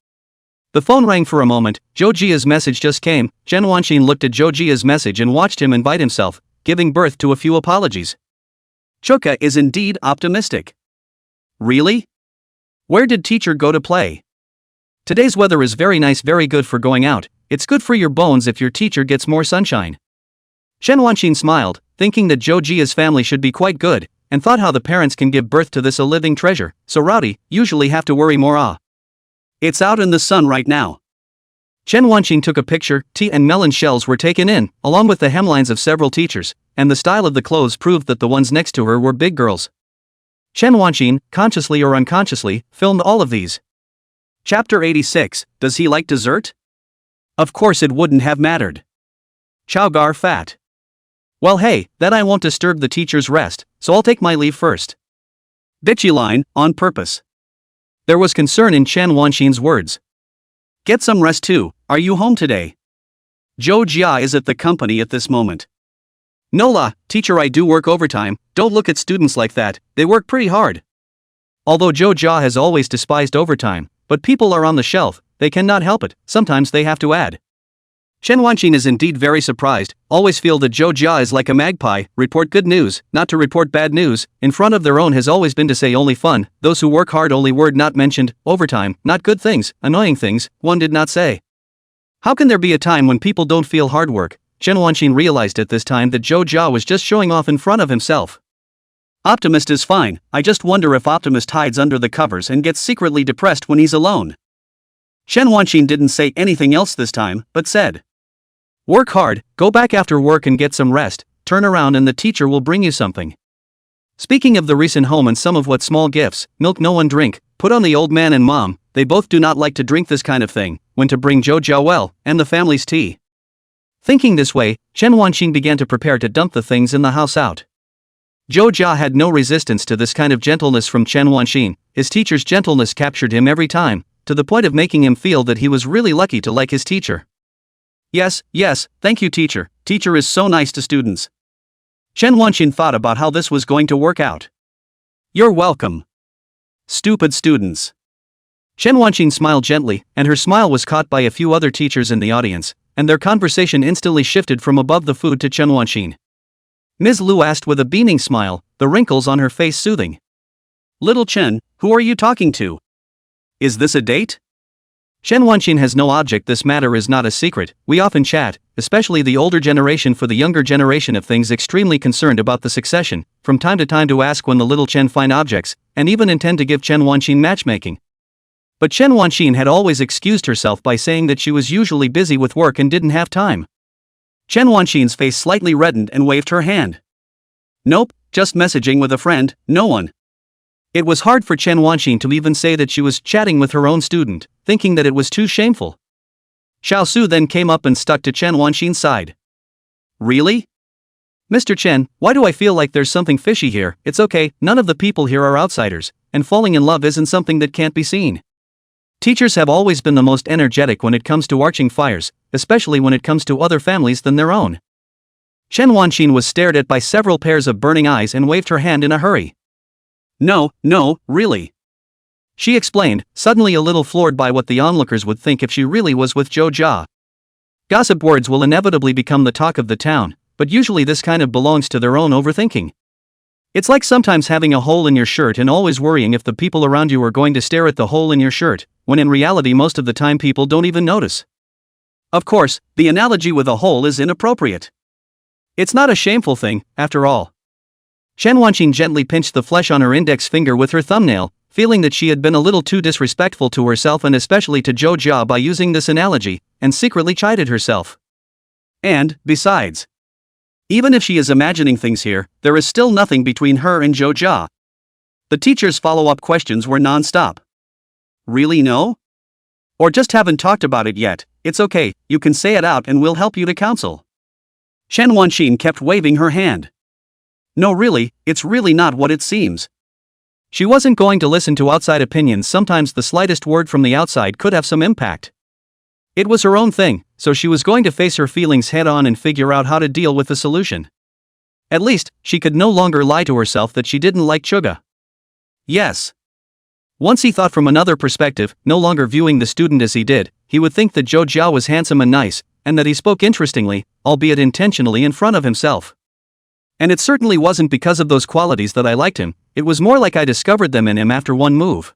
[SPEAKER 1] The phone rang for a moment. Zhou Jia's message just came. Chen Wanqin looked at Zhou Jia's message and watched him invite himself, giving birth to a few apologies. Choka is indeed optimistic. Really? Where did teacher go to play?
[SPEAKER 2] Today's weather is very nice, very good for going out. It's good for your bones if your teacher gets more sunshine. Chen Wanqin smiled, thinking that Zhou Jia's family should be quite good, and thought how the parents can give birth to this a living treasure, so rowdy, usually have to worry more.
[SPEAKER 1] It's out in the sun right now.
[SPEAKER 2] Chen Wanqin took a picture. Tea and melon shells were taken in, along with the hemlines of several teachers, and the style of the clothes proved that the ones next to her were big girls. Chen Wanqin, consciously or unconsciously, filmed all of these.
[SPEAKER 1] Chapter 86, Does he like dessert? Of course it wouldn't have mattered. Chowgar fat.
[SPEAKER 2] Well hey, that I won't disturb the teacher's rest, so I'll take my leave first.
[SPEAKER 1] Bitchy line, on purpose.
[SPEAKER 2] There was concern in Chen Wanqin's words.
[SPEAKER 1] Get some rest too, are you home today? Zhou Jia is at the company at this moment.
[SPEAKER 2] No la, teacher, I do work overtime. Don't look at students like that, they work pretty hard. Although Zhou Jia has always despised overtime, but people are on the shelf, they cannot help it, sometimes they have to add. Chen Wanqin is indeed very surprised, always feel that Zhou Jia is like a magpie, report good news, not to report bad news, in front of their own has always been to say only fun, those who work hard only word not mentioned, overtime, not good things, annoying things, one did not say. How can there be a time when people don't feel hard work? Chen Wanqin realized at this time that Zhou Jia was just showing off in front of himself.
[SPEAKER 1] Optimist is fine, I just wonder if Optimist hides under the covers and gets secretly depressed when he's alone. Chen Wanqin didn't say anything else this time, but said. Work hard, go back after work and get some rest, turn around and the teacher will bring you something. Speaking of the recent home and some of what small gifts, milk no one drink, put on the old man and mom, they both do not like to drink this kind of thing, when to bring Zhou Jia well, and the family's tea. Thinking this way, Chen Wanqin began to prepare to dump the things in the house out.
[SPEAKER 2] Zhou Jia had no resistance to this kind of gentleness from Chen Wanxin. His teacher's gentleness captured him every time, to the point of making him feel that he was really lucky to like his teacher.
[SPEAKER 1] Yes, thank you teacher. Teacher is so nice to students. Chen Wanxin thought about how this was going to work out. You're welcome. Stupid students.
[SPEAKER 2] Chen Wanxin smiled gently, and her smile was caught by a few other teachers in the audience, and their conversation instantly shifted from above the food to Chen Wanxin. Ms. Lu asked with a beaming smile, the wrinkles on her face soothing.
[SPEAKER 1] Little Chen, who are you talking to? Is this a date?
[SPEAKER 2] Chen Wanxin has no object. This matter is not a secret. We often chat, especially the older generation for the younger generation of things extremely concerned about the succession, from time to time to ask when the little Chen find objects, and even intend to give Chen Wanxin matchmaking. But Chen Wanxin had always excused herself by saying that she was usually busy with work and didn't have time.
[SPEAKER 1] Chen Wanxin's face slightly reddened and waved her hand. Nope, just messaging with a friend, no one.
[SPEAKER 2] It was hard for Chen Wanxin to even say that she was chatting with her own student, thinking that it was too shameful. Xiao Su then came up and stuck to Chen Wanxin's side.
[SPEAKER 1] Really?
[SPEAKER 2] Mr. Chen, why do I feel like there's something fishy here? It's okay, none of the people here are outsiders, and falling in love isn't something that can't be seen. Teachers have always been the most energetic when it comes to arching fires, especially when it comes to other families than their own. Chen Wanxin was stared at by several pairs of burning eyes and waved her hand in a hurry.
[SPEAKER 1] No, really.
[SPEAKER 2] She explained, suddenly a little floored by what the onlookers would think if she really was with Zhou Jia. Gossip words will inevitably become the talk of the town, but usually this kind of belongs to their own overthinking. It's like sometimes having a hole in your shirt and always worrying if the people around you are going to stare at the hole in your shirt, when in reality most of the time people don't even notice.
[SPEAKER 1] Of course, the analogy with a hole is inappropriate.
[SPEAKER 2] It's not a shameful thing, after all. Chen Wanxin gently pinched the flesh on her index finger with her thumbnail, feeling that she had been a little too disrespectful to herself and especially to Zhou Jia by using this analogy, and secretly chided herself.
[SPEAKER 1] And, besides, even if she is imagining things here, there is still nothing between her and Zhou Jia. The teacher's follow-up questions were non-stop. Really no? Or just haven't talked about it yet? It's okay, you can say it out and we'll help you to counsel. Chen Wanxin kept waving her hand. No really, it's really not what it seems.
[SPEAKER 2] She wasn't going to listen to outside opinions. Sometimes the slightest word from the outside could have some impact. It was her own thing, so she was going to face her feelings head-on and figure out how to deal with the solution. At least, she could no longer lie to herself that she didn't like Chuga.
[SPEAKER 1] Yes.
[SPEAKER 2] Once he thought from another perspective, no longer viewing the student as he did, he would think that Zhou Jia was handsome and nice, and that he spoke interestingly, albeit intentionally in front of himself. And it certainly wasn't because of those qualities that I liked him, it was more like I discovered them in him after one move.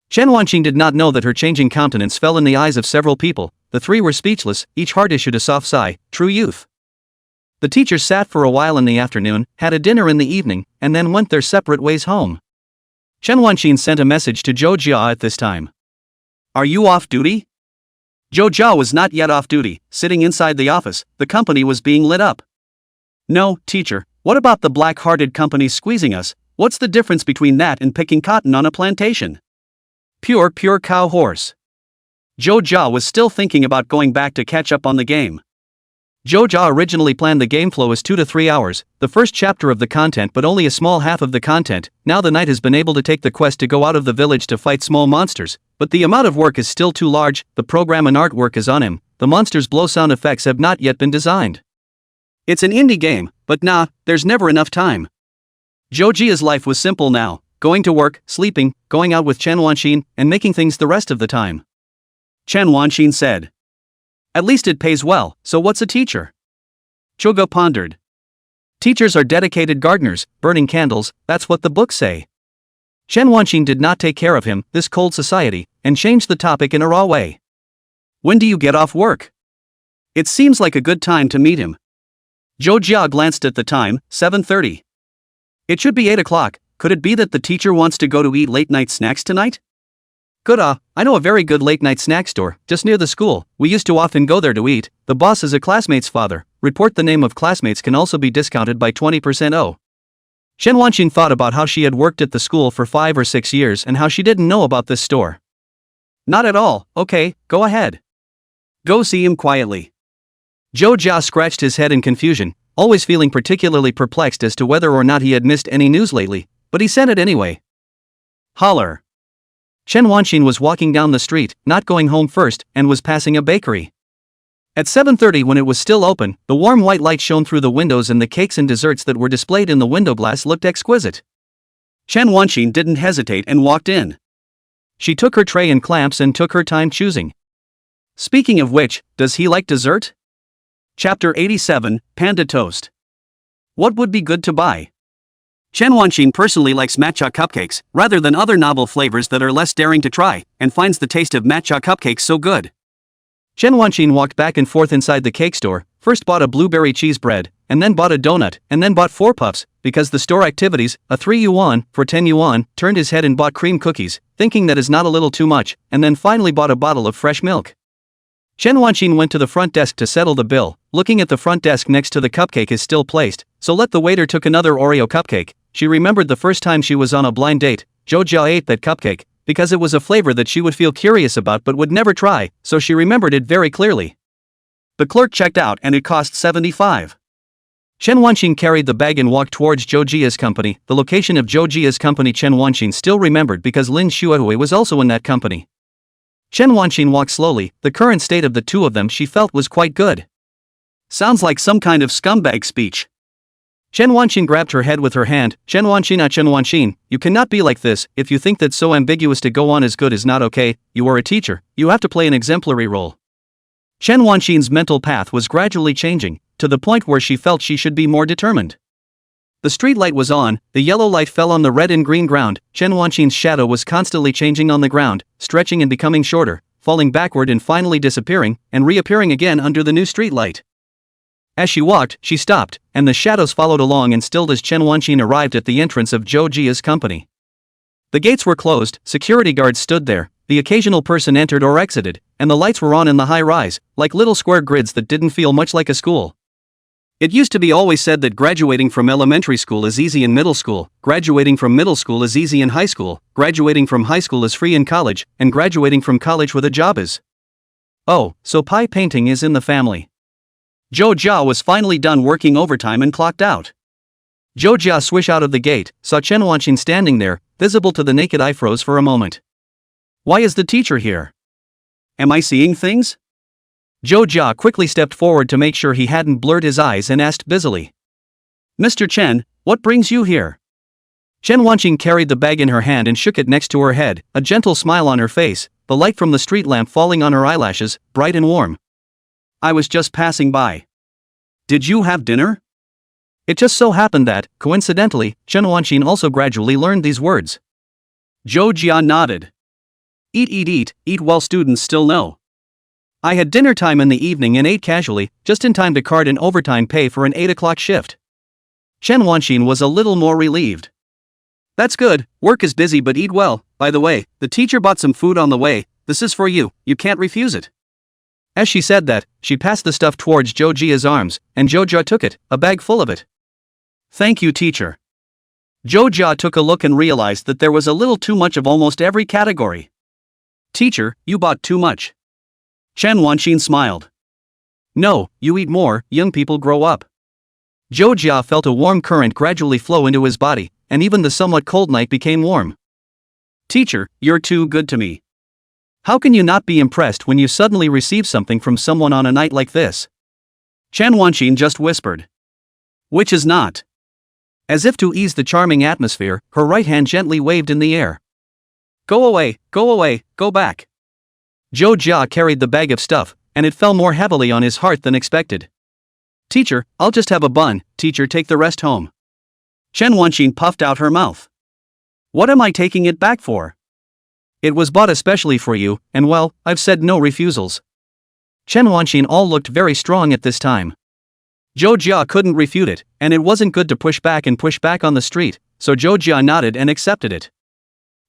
[SPEAKER 2] Chen Wanxin did not know that her changing countenance fell in the eyes of several people. The three were speechless, each heart issued a soft sigh, true youth. The teachers sat for a while in the afternoon, had a dinner in the evening, and then went their separate ways home. Chen Wanxin sent a message to Zhou Jia at this time.
[SPEAKER 1] Are you off duty? Zhou Jia was not yet off duty, sitting inside the office, the company was being lit up. No, teacher, what about the black-hearted companies squeezing us? What's the difference between that and picking cotton on a plantation? Pure cow horse. Zhou Jia was still thinking about going back to catch up on the game.
[SPEAKER 2] Zhou Jia originally planned the game flow as 2 to 3 hours, the first chapter of the content but only a small half of the content. Now the knight has been able to take the quest to go out of the village to fight small monsters, but the amount of work is still too large, the program and artwork is on him, the monsters' blow sound effects have not yet been designed.
[SPEAKER 1] It's an indie game, but there's never enough time. Zhou Jia's life was simple now, going to work, sleeping, going out with Chen Wanxin, and making things the rest of the time. Chen Wanxin said. At least it pays well, so what's a teacher? Chuga pondered.
[SPEAKER 2] Teachers are dedicated gardeners, burning candles, that's what the books say. Chen Wanxin did not take care of him, this cold society, and changed the topic in a raw way.
[SPEAKER 1] When do you get off work? It seems like a good time to meet him. Zhou Jia glanced at the time, 7:30. It should be 8 o'clock, could it be that the teacher wants to go to eat late-night snacks tonight?
[SPEAKER 2] Good I know a very good late-night snack store, just near the school, we used to often go there to eat, the boss is a classmate's father, report the name of classmates can also be discounted by 20%. Oh. Chen Wanxin thought about how she had worked at the school for 5 or 6 years and how she didn't know about this store.
[SPEAKER 1] Not at all, okay, go ahead. Go see him quietly.
[SPEAKER 2] Zhou Jia scratched his head in confusion, always feeling particularly perplexed as to whether or not he had missed any news lately, but he sent it anyway.
[SPEAKER 1] Holler.
[SPEAKER 2] Chen Wanxin was walking down the street, not going home first, and was passing a bakery. At 7:30, when it was still open, the warm white light shone through the windows and the cakes and desserts that were displayed in the window glass looked exquisite.
[SPEAKER 1] Chen Wanxin didn't hesitate and walked in.
[SPEAKER 2] She took her tray and clamps and took her time choosing.
[SPEAKER 1] Speaking of which, does he like dessert? Chapter 87, Panda Toast. What would be good to buy? Chen Wanxin personally likes matcha cupcakes, rather than other novel flavors that are less daring to try, and finds the taste of matcha cupcakes so good.
[SPEAKER 2] Chen Wanxin walked back and forth inside the cake store, first bought a blueberry cheese bread, and then bought a donut, and then bought 4 puffs, because the store activities, a 3 yuan, for 10 yuan, turned his head and bought cream cookies, thinking that is not a little too much, and then finally bought a bottle of fresh milk. Chen Wanxin went to the front desk to settle the bill. Looking at the front desk next to the cupcake is still placed, so let the waiter took another Oreo cupcake. She remembered the first time she was on a blind date, Zhou Jia ate that cupcake, because it was a flavor that she would feel curious about but would never try, so she remembered it very clearly.
[SPEAKER 1] The clerk checked out and it cost 75.
[SPEAKER 2] Chen Wanxin carried the bag and walked towards Zhou Jia's company. The location of Zhou Jia's company Chen Wanxin still remembered because Lin Xuehui was also in that company. Chen Wanxin walked slowly. The current state of the two of them she felt was quite good.
[SPEAKER 1] Sounds like some kind of scumbag speech.
[SPEAKER 2] Chen Wanxin grabbed her head with her hand. Chen Wanxin, you cannot be like this. If you think that so ambiguous to go on as good is not okay, you are a teacher, you have to play an exemplary role. Chen Wanxin's mental path was gradually changing, to the point where she felt she should be more determined. The street light was on, the yellow light fell on the red and green ground. Chen Wanxin's shadow was constantly changing on the ground, stretching and becoming shorter, falling backward and finally disappearing, and reappearing again under the new street light. As she walked, she stopped, and the shadows followed along and stilled as Chen Wanxin arrived at the entrance of Zhou Jia's company. The gates were closed, security guards stood there, the occasional person entered or exited, and the lights were on in the high rise, like little square grids that didn't feel much like a school.
[SPEAKER 1] It used to be always said that graduating from elementary school is easy in middle school, graduating from middle school is easy in high school, graduating from high school is free in college, and graduating from college with a job is.
[SPEAKER 2] Oh, so pie painting is in the family.
[SPEAKER 1] Zhou Jia was finally done working overtime and clocked out.
[SPEAKER 2] Zhou Jia swished out of the gate, saw Chen Wanxin standing there, visible to the naked eye, froze for a moment.
[SPEAKER 1] Why is the teacher here? Am I seeing things?
[SPEAKER 2] Zhou Jia quickly stepped forward to make sure he hadn't blurred his eyes and asked busily.
[SPEAKER 1] Mr. Chen, what brings you here?
[SPEAKER 2] Chen Wanxin carried the bag in her hand and shook it next to her head, a gentle smile on her face, the light from the street lamp falling on her eyelashes, bright and warm.
[SPEAKER 1] I was just passing by. Did you have dinner?
[SPEAKER 2] It just so happened that, coincidentally, Chen Wanxin also gradually learned these words.
[SPEAKER 1] Zhou Jia nodded. Eat while students still know. I had dinner time in the evening and ate casually, just in time to card in overtime pay for an 8 o'clock shift.
[SPEAKER 2] Chen Wanxin was a little more relieved.
[SPEAKER 1] That's good, work is busy but eat well. By the way, the teacher bought some food on the way, this is for you can't refuse it.
[SPEAKER 2] As she said that, she passed the stuff towards Zhou Jia's arms, and Zhou Jia took it, a bag full of it.
[SPEAKER 1] Thank you, teacher. Zhou Jia took a look and realized that there was a little too much of almost every category. Teacher, you bought too much. Chen Wanxin smiled.
[SPEAKER 2] No, you eat more, young people grow up. Zhou Jia felt a warm current gradually flow into his body, and even the somewhat cold night became warm.
[SPEAKER 1] Teacher, you're too good to me.
[SPEAKER 2] How can you not be impressed when you suddenly receive something from someone on a night like this?
[SPEAKER 1] Chen Wanxin just whispered. Which is not.
[SPEAKER 2] As if to ease the charming atmosphere, her right hand gently waved in the air.
[SPEAKER 1] Go away, go back.
[SPEAKER 2] Zhou Jia carried the bag of stuff, and it fell more heavily on his heart than expected.
[SPEAKER 1] Teacher, I'll just have a bun, teacher, take the rest home. Chen Wanxin puffed out her mouth. What am I taking it back for?
[SPEAKER 2] It was bought especially for you, and well, I've said no refusals. Chen Wanxin all looked very strong at this time.
[SPEAKER 1] Zhou Jia couldn't refute it, and it wasn't good to push back on the street, so Zhou Jia nodded and accepted it.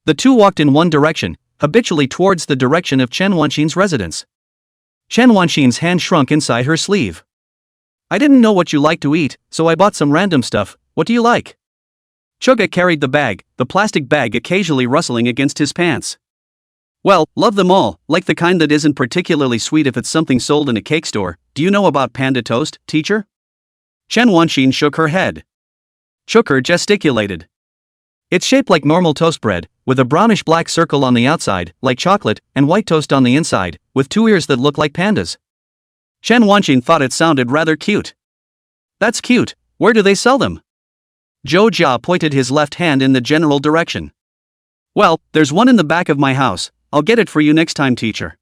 [SPEAKER 2] The two walked in one direction, habitually towards the direction of Chen Wanxin's residence. Chen Wanxin's hand shrunk inside her sleeve.
[SPEAKER 1] I didn't know what you like to eat, so I bought some random stuff. What do you like? Chuga carried the bag, the plastic bag occasionally rustling against his pants. Well, love them all, like the kind that isn't particularly sweet if it's something sold in a cake store. Do you know about panda toast, teacher? Chen Wanqin shook her head. Chuker gesticulated.
[SPEAKER 2] It's shaped like normal toast bread, with a brownish-black circle on the outside, like chocolate, and white toast on the inside, with 2 ears that look like pandas.
[SPEAKER 1] Chen Wanqin thought it sounded rather cute. That's cute. Where do they sell them? Zhou Jia pointed his left hand in the general direction. Well, there's one in the back of my house. I'll get it for you next time, teacher.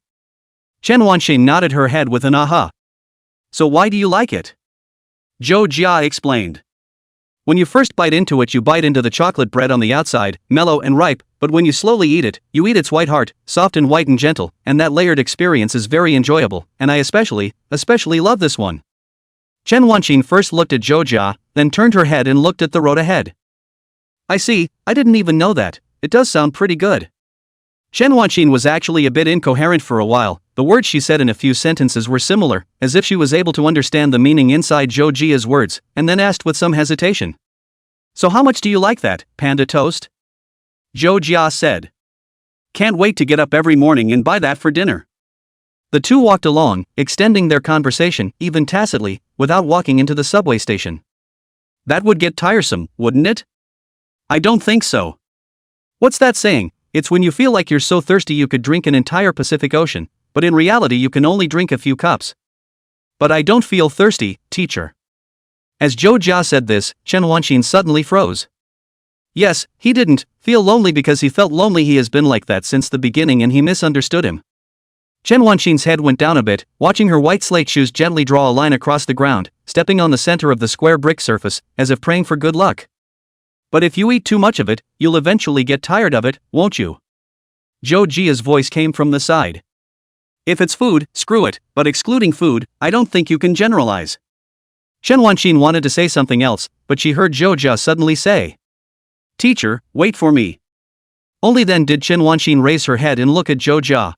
[SPEAKER 2] Chen Wanqin nodded her head with an aha.
[SPEAKER 1] So why do you like it? Zhou Jia explained.
[SPEAKER 2] When you first bite into it, you bite into the chocolate bread on the outside, mellow and ripe, but when you slowly eat it, you eat its white heart, soft and white and gentle, and that layered experience is very enjoyable, and I especially love this one. Chen Wanqin first looked at Zhou Jia, then turned her head and looked at the road ahead.
[SPEAKER 1] I see, I didn't even know that. It does sound pretty good.
[SPEAKER 2] Chen Wanqin was actually a bit incoherent for a while. The words she said in a few sentences were similar, as if she was able to understand the meaning inside Zhou Jia's words, and then asked with some hesitation.
[SPEAKER 1] So how much do you like that, panda toast? Zhou Jia said. Can't wait to get up every morning and buy that for dinner.
[SPEAKER 2] The two walked along, extending their conversation, even tacitly, without walking into the subway station.
[SPEAKER 1] That would get tiresome, wouldn't it? I don't think so.
[SPEAKER 2] What's that saying? It's when you feel like you're so thirsty you could drink an entire Pacific Ocean, but in reality you can only drink a few cups.
[SPEAKER 1] But I don't feel thirsty, teacher.
[SPEAKER 2] As Zhou Jia said this, Chen Wanqin suddenly froze.
[SPEAKER 1] Yes, he didn't feel lonely because he felt lonely. He has been like that since the beginning and he misunderstood him.
[SPEAKER 2] Chen Wanqin's head went down a bit, watching her white slate shoes gently draw a line across the ground, stepping on the center of the square brick surface, as if praying for good luck.
[SPEAKER 1] But if you eat too much of it, you'll eventually get tired of it, won't you? Zhou Jia's voice came from the side. If it's food, screw it, but excluding food, I don't think you can generalize.
[SPEAKER 2] Chen Wanqin wanted to say something else, but she heard Zhou Jia suddenly say,
[SPEAKER 1] Teacher, wait for me.
[SPEAKER 2] Only then did Chen Wanqin raise her head and look at Zhou Jia.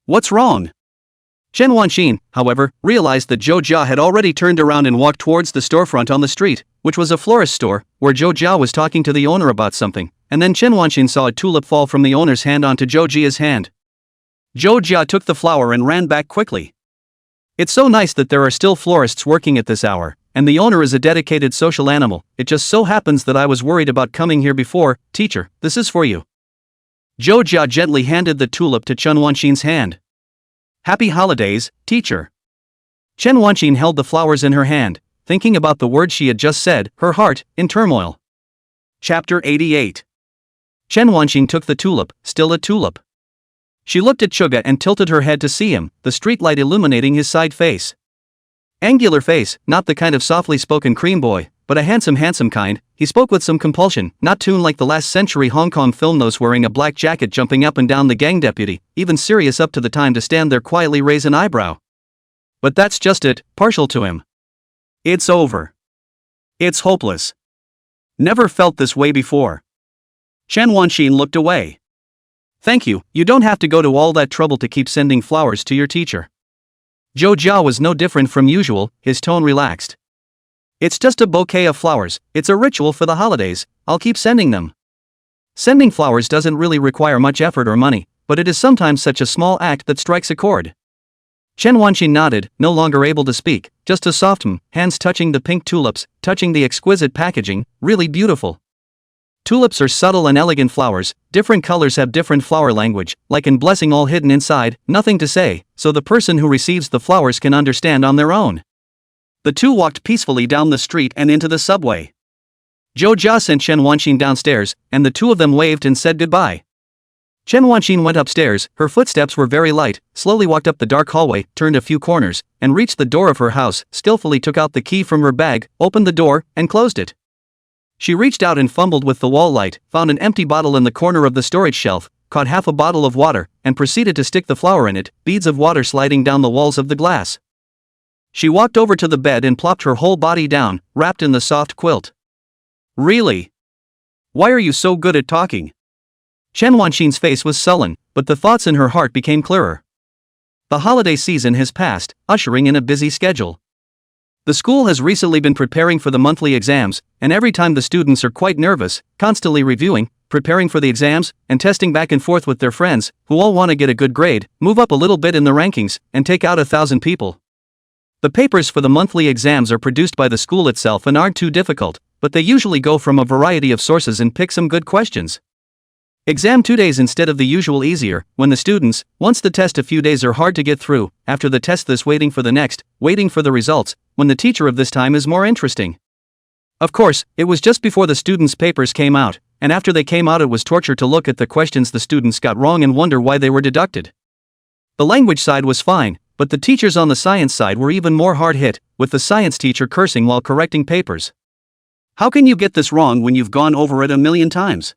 [SPEAKER 1] What's wrong?
[SPEAKER 2] Chen Wanqin, however, realized that Zhou Jia had already turned around and walked towards the storefront on the street, which was a florist store, where Zhou Jia was talking to the owner about something, and then Chen Wanqin saw a tulip fall from the owner's hand onto Zhou Jia's hand.
[SPEAKER 1] Zhou Jia took the flower and ran back quickly.
[SPEAKER 2] It's so nice that there are still florists working at this hour, and the owner is a dedicated social animal. It just so happens that I was worried about coming here before. Teacher, this is for you.
[SPEAKER 1] Zhou Jia gently handed the tulip to Chen Wanqin's hand. Happy holidays, teacher.
[SPEAKER 2] Chen Wanqin held the flowers in her hand, thinking about the words she had just said, her heart in turmoil.
[SPEAKER 1] Chapter 88.
[SPEAKER 2] Chen Wanqin took the tulip, still a tulip. She looked at Chuga and tilted her head to see him, the streetlight illuminating his side face. Angular face, not the kind of softly spoken cream boy, but a handsome kind. He spoke with some compulsion, not tuned like the last century Hong Kong film nose wearing a black jacket jumping up and down the gang deputy, even serious up to the time to stand there quietly raise an eyebrow.
[SPEAKER 1] But that's just it, partial to him. It's over. It's hopeless. Never felt this way before. Chen Wanqin looked away. Thank you, you don't have to go to all that trouble to keep sending flowers to your teacher.
[SPEAKER 2] Zhou Jia was no different from usual, his tone relaxed.
[SPEAKER 1] It's just a bouquet of flowers, it's a ritual for the holidays, I'll keep sending them.
[SPEAKER 2] Sending flowers doesn't really require much effort or money, but it is sometimes such a small act that strikes a chord. Chen Wanqin nodded, no longer able to speak, just a soft hands touching the pink tulips, touching the exquisite packaging, really beautiful. Tulips are subtle and elegant flowers, different colors have different flower language, like in blessing all hidden inside, nothing to say, so the person who receives the flowers can understand on their own.
[SPEAKER 1] The two walked peacefully down the street and into the subway.
[SPEAKER 2] Zhou Jia sent Chen Wanqin downstairs, and the two of them waved and said goodbye. Chen Wanqin went upstairs, her footsteps were very light, slowly walked up the dark hallway, turned a few corners, and reached the door of her house, skillfully took out the key from her bag, opened the door, and closed it. She reached out and fumbled with the wall light, found an empty bottle in the corner of the storage shelf, caught half a bottle of water, and proceeded to stick the flower in it, beads of water sliding down the walls of the glass. She walked over to the bed and plopped her whole body down, wrapped in the soft quilt.
[SPEAKER 1] Really? Why are you so good at talking?
[SPEAKER 2] Chen Wanqin's face was sullen, but the thoughts in her heart became clearer. The holiday season has passed, ushering in a busy schedule. The school has recently been preparing for the monthly exams, and every time the students are quite nervous, constantly reviewing, preparing for the exams, and testing back and forth with their friends, who all want to get a good grade, move up a little bit in the rankings, and take out 1,000 people. The papers for the monthly exams are produced by the school itself and aren't too difficult, but they usually go from a variety of sources and pick some good questions. Exam 2 days instead of the usual easier, when the students, once the test a few days are hard to get through, after the test this waiting for the next, waiting for the results, when the teacher of this time is more interesting. Of course, it was just before the students' papers came out, and after they came out it was torture to look at the questions the students got wrong and wonder why they were deducted. The language side was fine, but the teachers on the science side were even more hard hit, with the science teacher cursing while correcting papers.
[SPEAKER 1] How can you get this wrong when you've gone over it a million times?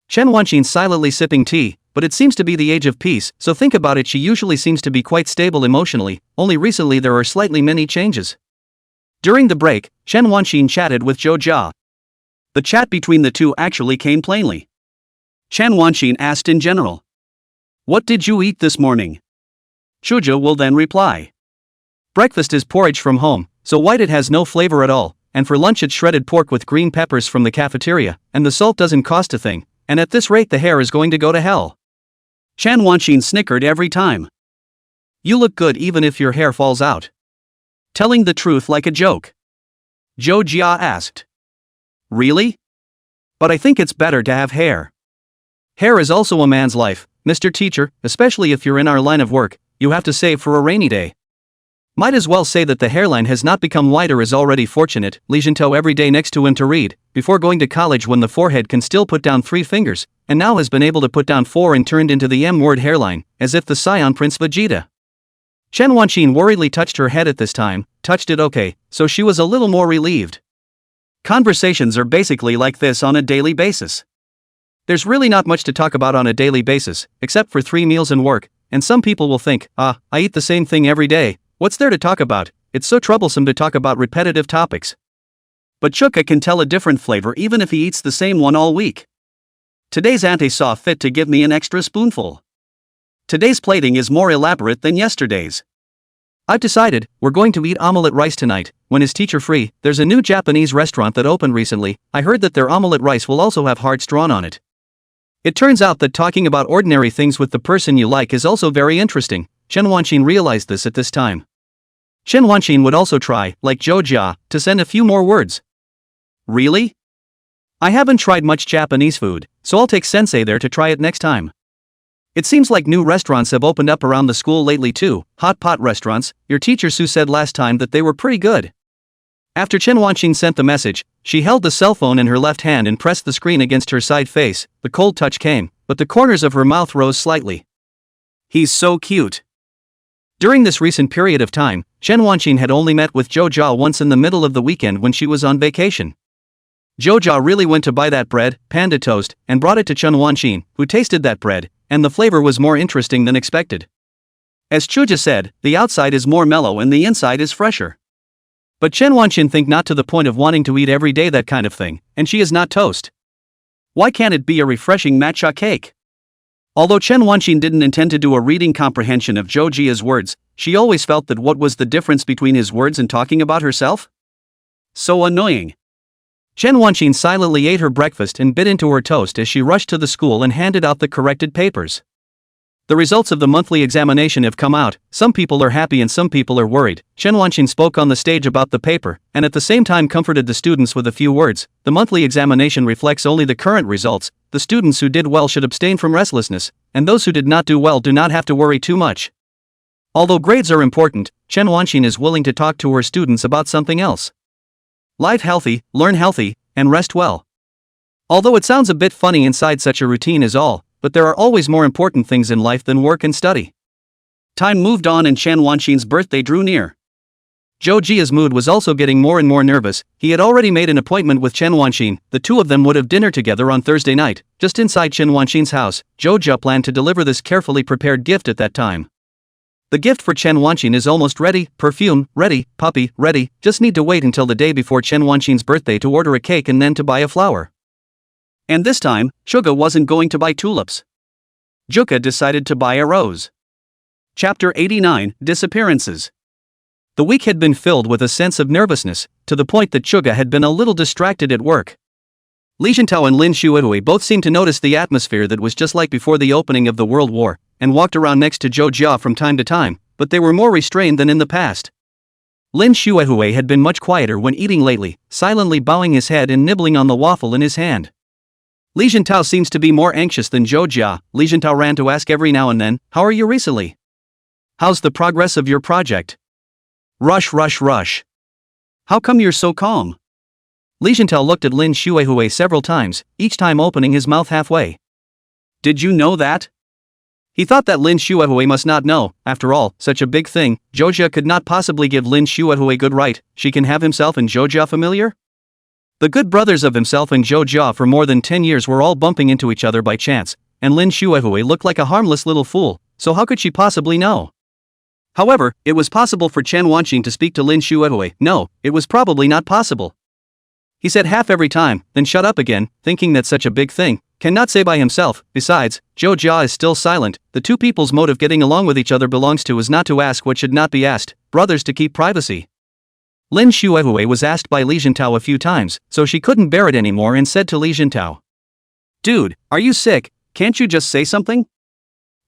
[SPEAKER 2] Chen Wanqin silently sipping tea, but it seems to be the age of peace, so think about it, she usually seems to be quite stable emotionally, only recently there are slightly many changes. During the break, Chen Wanqin chatted with Zhou Jia.
[SPEAKER 1] The chat between the two actually came plainly. Chen Wanqin asked in general. What did you eat this morning? Zhou Jia will then reply.
[SPEAKER 2] Breakfast is porridge from home, so white it has no flavor at all, and for lunch it's shredded pork with green peppers from the cafeteria, and the salt doesn't cost a thing. And at this rate the hair is going to go to hell.
[SPEAKER 1] Chen Wanqin snickered every time.
[SPEAKER 2] You look good even if your hair falls out.
[SPEAKER 1] Telling the truth like a joke. Zhou Jia asked. Really?
[SPEAKER 2] But I think it's better to have hair. Hair is also a man's life, Mr. Teacher, especially if you're in our line of work, you have to save for a rainy day. Might as well say that the hairline has not become whiter is already fortunate. Li Jintou every day next to him to read, before going to college when the forehead can still put down 3 fingers, and now has been able to put down 4 and turned into the M-word hairline, as if the Scion Prince Vegeta. Chen Wanqin worriedly touched her head at this time, touched it okay, so she was a little more relieved.
[SPEAKER 1] Conversations are basically like this on a daily basis.
[SPEAKER 2] There's really not much to talk about on a daily basis, except for 3 meals and work, and some people will think, I eat the same thing every day. What's there to talk about? It's so troublesome to talk about repetitive topics.
[SPEAKER 1] But Chuka can tell a different flavor even if he eats the same one all week. Today's auntie saw fit to give me an extra spoonful. Today's plating is more elaborate than yesterday's.
[SPEAKER 2] I've decided, we're going to eat omelette rice tonight. When is teacher free? There's a new Japanese restaurant that opened recently. I heard that their omelette rice will also have hearts drawn on it. It turns out that talking about ordinary things with the person you like is also very interesting. Chen Wanqin realized this at this time. Chen Wanqin would also try, like Zhou Jia, to send a few more words.
[SPEAKER 1] Really?
[SPEAKER 2] I haven't tried much Japanese food, so I'll take sensei there to try it next time. It seems like new restaurants have opened up around the school lately too, hot pot restaurants. Your teacher Sue said last time that they were pretty good. After Chen Wanqin sent the message, she held the cell phone in her left hand and pressed the screen against her side face. The cold touch came, but the corners of her mouth rose slightly.
[SPEAKER 1] He's so cute.
[SPEAKER 2] During this recent period of time, Chen Wanqin had only met with Zhou Jia once in the middle of the weekend when she was on vacation. Zhou Jia really went to buy that bread, panda toast, and brought it to Chen Wanqin, who tasted that bread, and the flavor was more interesting than expected.
[SPEAKER 1] As Chuja said, the outside is more mellow and the inside is fresher.
[SPEAKER 2] But Chen Wanqin think not to the point of wanting to eat every day that kind of thing, and she is not toast.
[SPEAKER 1] Why can't it be a refreshing matcha cake? Although Chen Wanqin didn't intend to do a reading comprehension of Zhou Jia's words, she always felt that what was the difference between his words and talking about herself? So annoying.
[SPEAKER 2] Chen Wanqin silently ate her breakfast and bit into her toast as she rushed to the school and handed out the corrected papers. The results of the monthly examination have come out. Some people are happy and some people are worried. Chen Wanqin spoke on the stage about the paper, and at the same time comforted the students with a few words. The monthly examination reflects only the current results. The students who did well should abstain from restlessness, and those who did not do well do not have to worry too much. Although grades are important, Chen Wanqin is willing to talk to her students about something else. Live healthy, learn healthy, and rest well. Although it sounds a bit funny inside such a routine is all, but there are always more important things in life than work and study.
[SPEAKER 1] Time moved on and Chen Wanqin's birthday drew near.
[SPEAKER 2] Zhou Jia's mood was also getting more and more nervous. He had already made an appointment with Chen Wanqin. The two of them would have dinner together on Thursday night, just inside Chen Wanqin's house. Zhou Jia planned to deliver this carefully prepared gift at that time. The gift for Chen Wanqin is almost ready, perfume, ready, puppy, ready, just need to wait until the day before Chen Wanqin's birthday to order a cake and then to buy a flower.
[SPEAKER 1] And this time, Chuga wasn't going to buy tulips. Juka decided to buy a rose. Chapter 89, Disappearances.
[SPEAKER 2] The week had been filled with a sense of nervousness, to the point that Chuga had been a little distracted at work. Li Shintao and Lin Shuihui both seemed to notice the atmosphere that was just like before the opening of the World War, and walked around next to Zhou Jia from time to time, but they were more restrained than in the past. Lin Shuehui had been much quieter when eating lately, silently bowing his head and nibbling on the waffle in his hand. Li Jintao seems to be more anxious than Zhou Jia. Li Jintao ran to ask every now and then, "How are you recently? How's the progress of your project? Rush. How come you're so calm?" Li Jintao looked at Lin Shuehui several times, each time opening his mouth halfway. "Did you know that?" He thought that Lin Shuehui must not know. After all, such a big thing, Zhou Jia could not possibly give Lin Shuehui good right. She can have himself and Zhou Jia familiar? The good brothers of himself and Zhou Jia for more than 10 years were all bumping into each other by chance, and Lin Shuehui looked like a harmless little fool, so how could she possibly know? However, it was possible for Chen Wanqing to speak to Lin Shuehui. No, it was probably not possible. He said half every time, then shut up again, thinking that such a big thing cannot say by himself. Besides, Zhou Jia is still silent. The two people's mode of getting along with each other belongs to is not to ask what should not be asked, brothers to keep privacy. Lin Shuehui was asked by Li Jintao a few times, so she couldn't bear it anymore and said to Li Jintao, "Dude, are you sick? Can't you just say something?"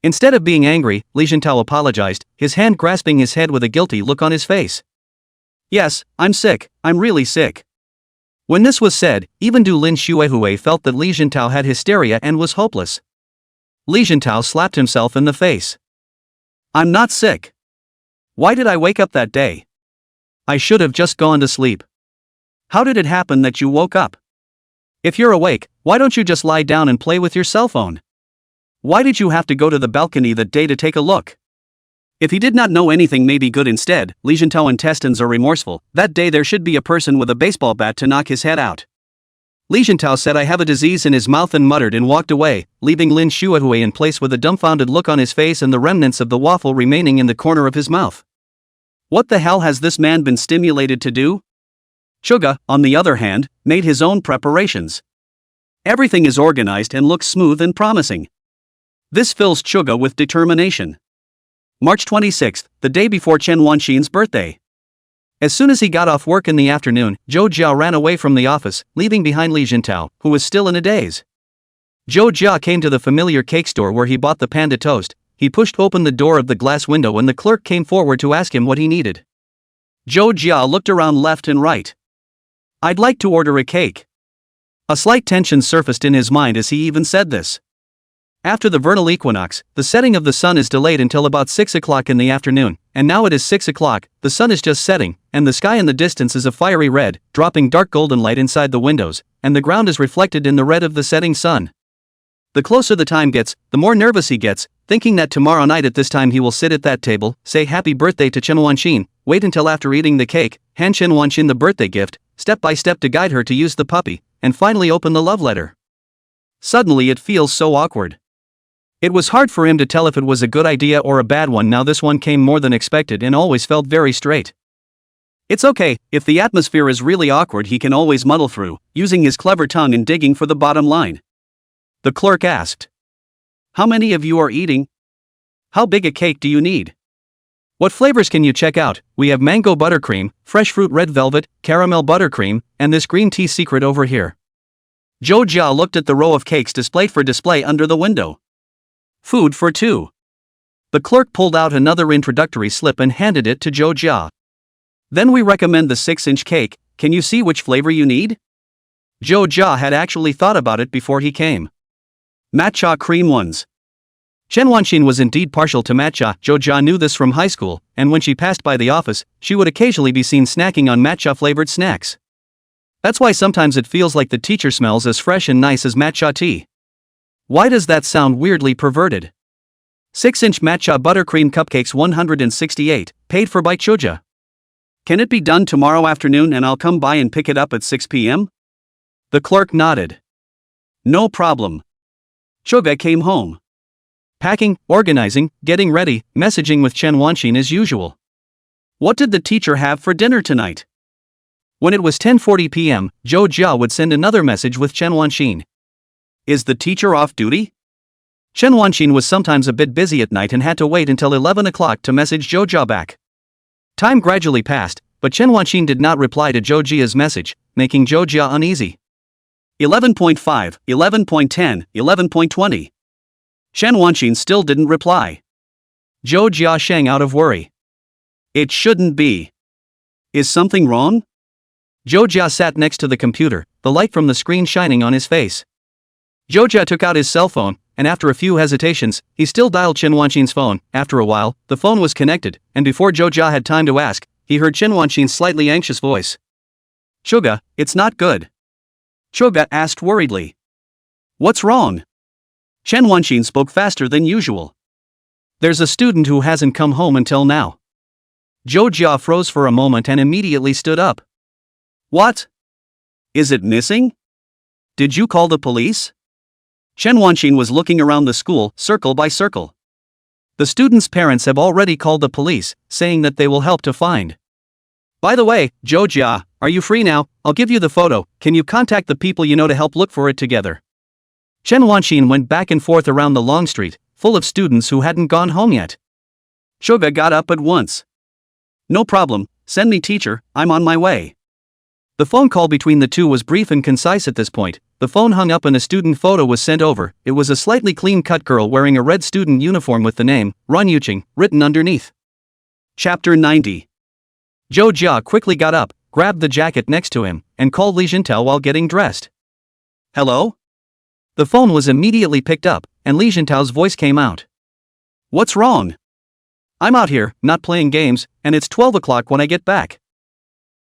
[SPEAKER 2] Instead of being angry, Li Jintao apologized, his hand grasping his head with a guilty look on his face. "Yes, I'm sick, I'm really sick." When this was said, even Lin Shuehui felt that Li Jintao had hysteria and was hopeless. Li Jintao slapped himself in the face. "I'm not sick. Why did I wake up that day? I should have just gone to sleep. How did it happen that you woke up? If you're awake, why don't you just lie down and play with your cell phone? Why did you have to go to the balcony that day to take a look?" If he did not know anything may be good instead, Li Jintao intestines are remorseful. That day there should be a person with a baseball bat to knock his head out. Li Jintao said I have a disease in his mouth and muttered and walked away, leaving Lin Shuehui in place with a dumbfounded look on his face and the remnants of the waffle remaining in the corner of his mouth. What the hell has this man been stimulated to do? Chuga, on the other hand, made his own preparations. Everything is organized and looks smooth and promising. This fills Chuga with determination. March 26th, the day before Chen Wanqing's birthday. As soon as he got off work in the afternoon, Zhou Jia ran away from the office, leaving behind Li Jintao, who was still in a daze. Zhou Jia came to the familiar cake store where he bought the panda toast. He pushed open the door of the glass window and the clerk came forward to ask him what he needed. Zhou Jia looked around left and right. "I'd like to order a cake." A slight tension surfaced in his mind as he even said this. After the vernal equinox, the setting of the sun is delayed until about 6 o'clock in the afternoon, and now it is 6 o'clock, the sun is just setting, and the sky in the distance is a fiery red, dropping dark golden light inside the windows, and the ground is reflected in the red of the setting sun. The closer the time gets, the more nervous he gets, thinking that tomorrow night at this time he will sit at that table, say happy birthday to Chen Wanqing, wait until after eating the cake, hand Chen Wanqing the birthday gift, step by step to guide her to use the puppy, and finally open the love letter. Suddenly it feels so awkward. It was hard for him to tell if it was a good idea or a bad one. Now this one came more than expected and always felt very straight. It's okay, if the atmosphere is really awkward he can always muddle through, using his clever tongue and digging for the bottom line. The clerk asked. "How many of you are eating? How big a cake do you need? What flavors can you check out? We have mango buttercream, fresh fruit red velvet, caramel buttercream, and this green tea secret over here." Zhou Jia looked at the row of cakes displayed for display under the window. "Food for two." The clerk pulled out another introductory slip and handed it to Zhou Jia. "Then we recommend the 6-inch cake. Can you see which flavor you need?" Zhou Jia had actually thought about it before he came. "Matcha cream ones." Chen Wanqing was indeed partial to matcha. Zhou Jia knew this from high school, and when she passed by the office, she would occasionally be seen snacking on matcha-flavored snacks. That's why sometimes it feels like the teacher smells as fresh and nice as matcha tea. Why does that sound weirdly perverted? 6-inch matcha buttercream cupcakes 168, paid for by Chuja. "Can it be done tomorrow afternoon and I'll come by and pick it up at 6 p.m.? The clerk nodded. "No problem." Chuga came home. Packing, organizing, getting ready, messaging with Chen Wanqing as usual. What did the teacher have for dinner tonight? When it was 10:40 p.m., Zhou Jia would send another message with Chen Wanqing. Is the teacher off duty? Chen Wanqing was sometimes a bit busy at night and had to wait until 11 o'clock to message Zhou Jia back. Time gradually passed, but Chen Wanqing did not reply to Zhou Jia's message, making Zhou Jia uneasy. 11.5, 11.10, 11.20. Chen Wanqing still didn't reply. Zhou Jia shang out of worry. It shouldn't be.
[SPEAKER 1] Is something wrong?
[SPEAKER 2] Zhou Jia sat next to the computer, the light from the screen shining on his face. Zhou Jia took out his cell phone, and after a few hesitations, he still dialed Chen Wanqin's phone. After a while, the phone was connected, and before Zhou Jia had time to ask, he heard Chen Wanqin's slightly anxious voice.
[SPEAKER 1] Chuga, it's not good. Chuga asked worriedly. What's wrong? Chen Wanqin spoke faster than usual.
[SPEAKER 2] There's a student who hasn't come home until now. Zhou Jia froze for a moment and immediately stood up.
[SPEAKER 1] What? Is it missing? Did you call the police? Chen Wanqin was looking around the school, circle by circle.
[SPEAKER 2] The student's parents have already called the police, saying that they will help to find.
[SPEAKER 1] By the way, Zhou Jia, are you free now? I'll give you the photo. Can you contact the people you know to help look for it together?
[SPEAKER 2] Chen Wanqin went back and forth around the long street, full of students who hadn't gone home yet.
[SPEAKER 1] Chuga got up at once. No problem, send me teacher, I'm on my way.
[SPEAKER 2] The phone call between the two was brief and concise at this point. The phone hung up and a student photo was sent over. It was a slightly clean-cut girl wearing a red student uniform with the name, Ran Yuqing, written underneath.
[SPEAKER 1] Chapter 90.
[SPEAKER 2] Zhou Jia quickly got up, grabbed the jacket next to him, and called Li Jintao while getting dressed.
[SPEAKER 1] Hello?
[SPEAKER 2] The phone was immediately picked up, and Li Jintao's voice came out.
[SPEAKER 1] What's wrong?
[SPEAKER 2] I'm out here, not playing games, and it's 12 o'clock when I get back.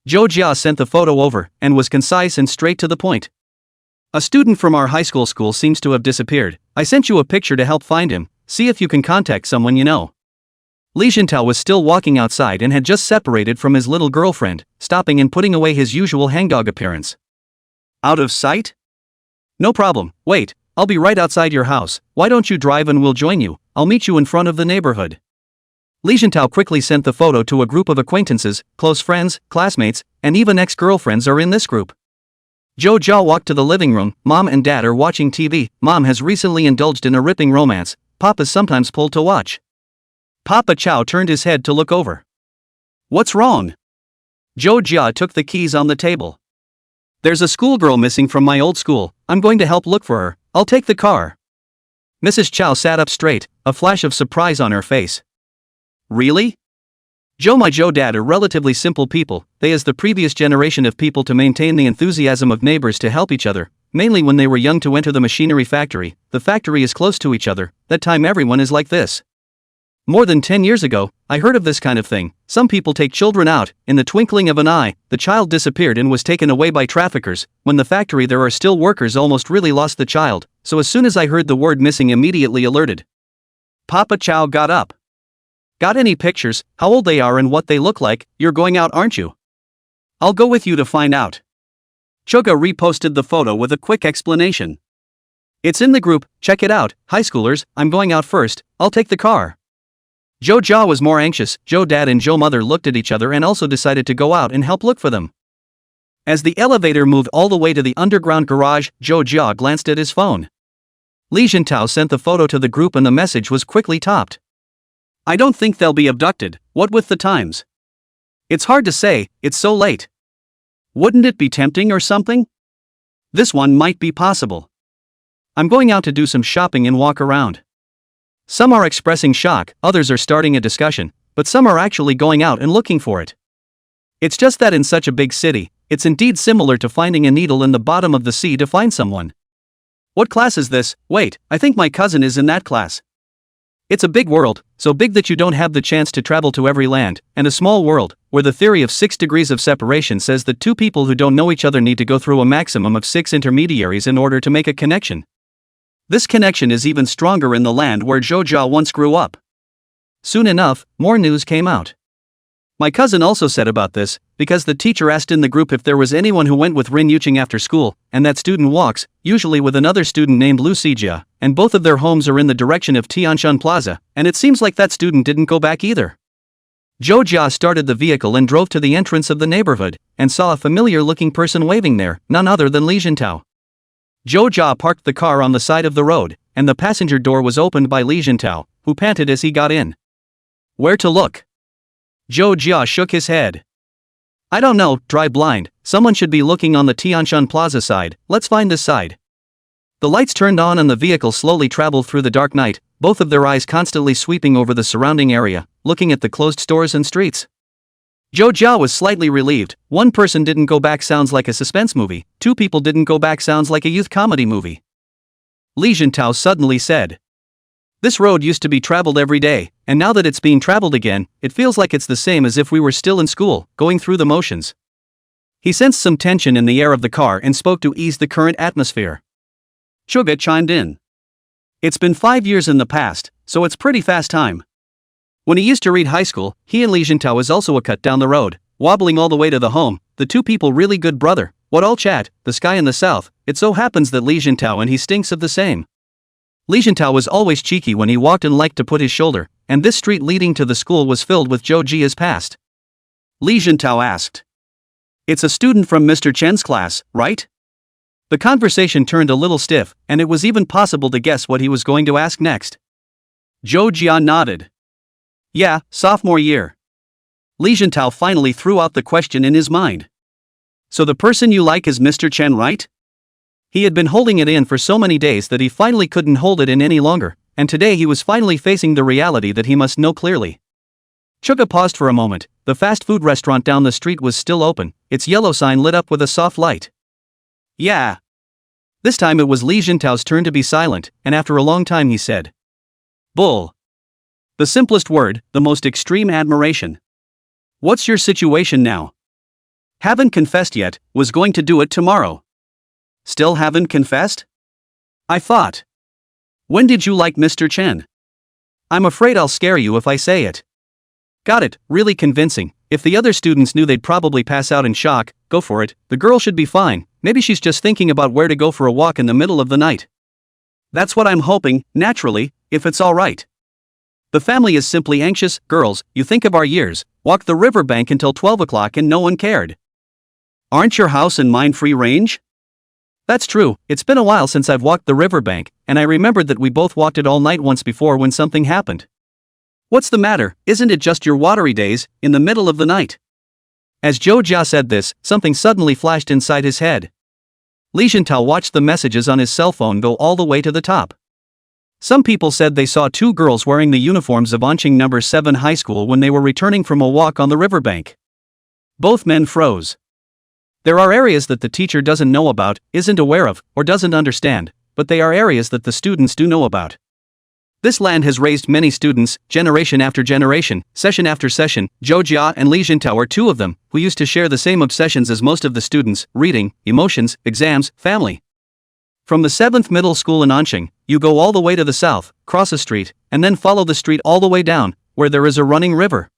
[SPEAKER 2] Zhou Jia sent the photo over, and was concise and straight to the point. A student from our high school seems to have disappeared. I sent you a picture to help find him. See if you can contact someone you know. Li Jintao was still walking outside and had just separated from his little girlfriend, stopping and putting away his usual hangdog appearance.
[SPEAKER 1] Out of sight?
[SPEAKER 2] No problem, wait, I'll be right outside your house. Why don't you drive and we'll join you? I'll meet you in front of the neighborhood. Li Jintao quickly sent the photo to a group of acquaintances, close friends, classmates, and even ex-girlfriends are in this group. Zhou Jia walked to the living room. Mom and Dad are watching TV. Mom has recently indulged in a ripping romance. Papa's sometimes pulled to watch. Papa Chow turned his head to look over.
[SPEAKER 1] What's wrong?
[SPEAKER 2] Zhou Jia took the keys on the table.
[SPEAKER 1] There's a schoolgirl missing from my old school.
[SPEAKER 2] I'm going to help look for her. I'll take the car. Mrs. Chow sat up straight, a flash of surprise on her face.
[SPEAKER 1] Really?
[SPEAKER 2] My Dad are relatively simple people. They as the previous generation of people to maintain the enthusiasm of neighbors to help each other, mainly when they were young to enter the machinery factory. The factory is close to each other. That time everyone is like this. More than 10 years ago, I heard of this kind of thing. Some people take children out. In the twinkling of an eye, the child disappeared and was taken away by traffickers. When the factory there are still workers almost really lost the child, so as soon as I heard the word missing immediately alerted.
[SPEAKER 1] Papa Chow got up.
[SPEAKER 2] Got any pictures, how old they are and what they look like? You're going out, aren't you?
[SPEAKER 1] I'll go with you to find out. Chuga reposted the photo with a quick explanation.
[SPEAKER 2] It's in the group, check it out. High schoolers, I'm going out first, I'll take the car. Zhou Jia was more anxious. Zhou Dad and Zhou Mother looked at each other and also decided to go out and help look for them. As the elevator moved all the way to the underground garage, Zhou Jia glanced at his phone. Li Jintao sent the photo to the group and the message was quickly topped.
[SPEAKER 1] I don't think they'll be abducted, what with the times? It's hard to say, it's so late. Wouldn't it be tempting or something? This one might be possible.
[SPEAKER 2] I'm going out to do some shopping and walk around. Some are expressing shock, others are starting a discussion, but some are actually going out and looking for it. It's just that in such a big city, it's indeed similar to finding a needle in the bottom of the sea to find someone.
[SPEAKER 1] What class is this? Wait, I think my cousin is in that class.
[SPEAKER 2] It's a big world, so big that you don't have the chance to travel to every land, and a small world, where the theory of 6 degrees of separation says that two people who don't know each other need to go through a maximum of 6 intermediaries in order to make a connection. This connection is even stronger in the land where Zhou Jia once grew up. Soon enough, more news came out. My cousin also said about this, because the teacher asked in the group if there was anyone who went with Rin Yuqing after school, and that student walks, usually with another student named Lu Sijia, and both of their homes are in the direction of Tianshan Plaza, and it seems like that student didn't go back either. Zhou Jia started the vehicle and drove to the entrance of the neighborhood, and saw a familiar-looking person waving there, none other than Li Jintao. Zhou Jia parked the car on the side of the road, and the passenger door was opened by Li Jintao, who panted as he got in. Where to look? Zhou Jia shook his head. I don't know, drive blind, someone should be looking on the Tianshan Plaza side, let's find this side. The lights turned on and the vehicle slowly traveled through the dark night, both of their eyes constantly sweeping over the surrounding area, looking at the closed stores and streets. Zhou Jia was slightly relieved. One person didn't go back sounds like a suspense movie, two people didn't go back sounds like a youth comedy movie. Li Jintao suddenly said. This road used to be traveled every day, and now that it's being traveled again, it feels like it's the same as if we were still in school, going through the motions. He sensed some tension in the air of the car and spoke to ease the current atmosphere.
[SPEAKER 1] Suga chimed in. It's been 5 years in the past, so it's pretty fast time.
[SPEAKER 2] When he used to read high school, he and Li Jintao was also a cut down the road, wobbling all the way to the home, the two people really good brother, what all chat, the sky in the south, it so happens that Li Jintao and he stinks of the same. Li Jintao was always cheeky when he walked and liked to put his shoulder, and this street leading to the school was filled with Zhou Jia's past.
[SPEAKER 1] Li Jintao asked. It's a student from Mr. Chen's class, right?
[SPEAKER 2] The conversation turned a little stiff, and it was even possible to guess what he was going to ask next.
[SPEAKER 1] Zhou Jia nodded.
[SPEAKER 2] Yeah, sophomore year.
[SPEAKER 1] Li Jintao finally threw out the question in his mind. So the person you like is Mr. Chen, right?
[SPEAKER 2] He had been holding it in for so many days that he finally couldn't hold it in any longer, and today he was finally facing the reality that he must know clearly. Chuga paused for a moment. The fast food restaurant down the street was still open, its yellow sign lit up with a soft light.
[SPEAKER 1] Yeah.
[SPEAKER 2] This time it was Li Jintao's turn to be silent, and after a long time he said.
[SPEAKER 1] Bull. The simplest word, the most extreme admiration. What's your situation now? Haven't confessed yet, was going to do it tomorrow. Still haven't confessed? I thought. When did you like Mr. Chen?
[SPEAKER 2] I'm afraid I'll scare you if I say it. Got it, really convincing. If the other students knew they'd probably pass out in shock, go for it, the girl should be fine, maybe she's just thinking about where to go for a walk in the middle of the night.
[SPEAKER 1] That's what I'm hoping, naturally, if it's alright. The family is simply anxious. Girls, you think of our years, walked the riverbank until 12 o'clock and no one cared. Aren't your house and mine free range?
[SPEAKER 2] That's true, it's been a while since I've walked the riverbank, and I remembered that we both walked it all night once before when something happened.
[SPEAKER 1] What's the matter, isn't it just your watery days, in the middle of the night?
[SPEAKER 2] As Zhou Jia said this, something suddenly flashed inside his head. Li Jintao watched the messages on his cell phone go all the way to the top. Some people said they saw two girls wearing the uniforms of Anqing No. 7 High School when they were returning from a walk on the riverbank.
[SPEAKER 1] Both men froze.
[SPEAKER 2] There are areas that the teacher doesn't know about, isn't aware of, or doesn't understand, but they are areas that the students do know about. This land has raised many students, generation after generation, session after session. Zhou Jia and Li Jintao are two of them, who used to share the same obsessions as most of the students: reading, emotions, exams, family. From the 7th middle school in Anqing, you go all the way to the south, cross a street, and then follow the street all the way down, where there is a running river.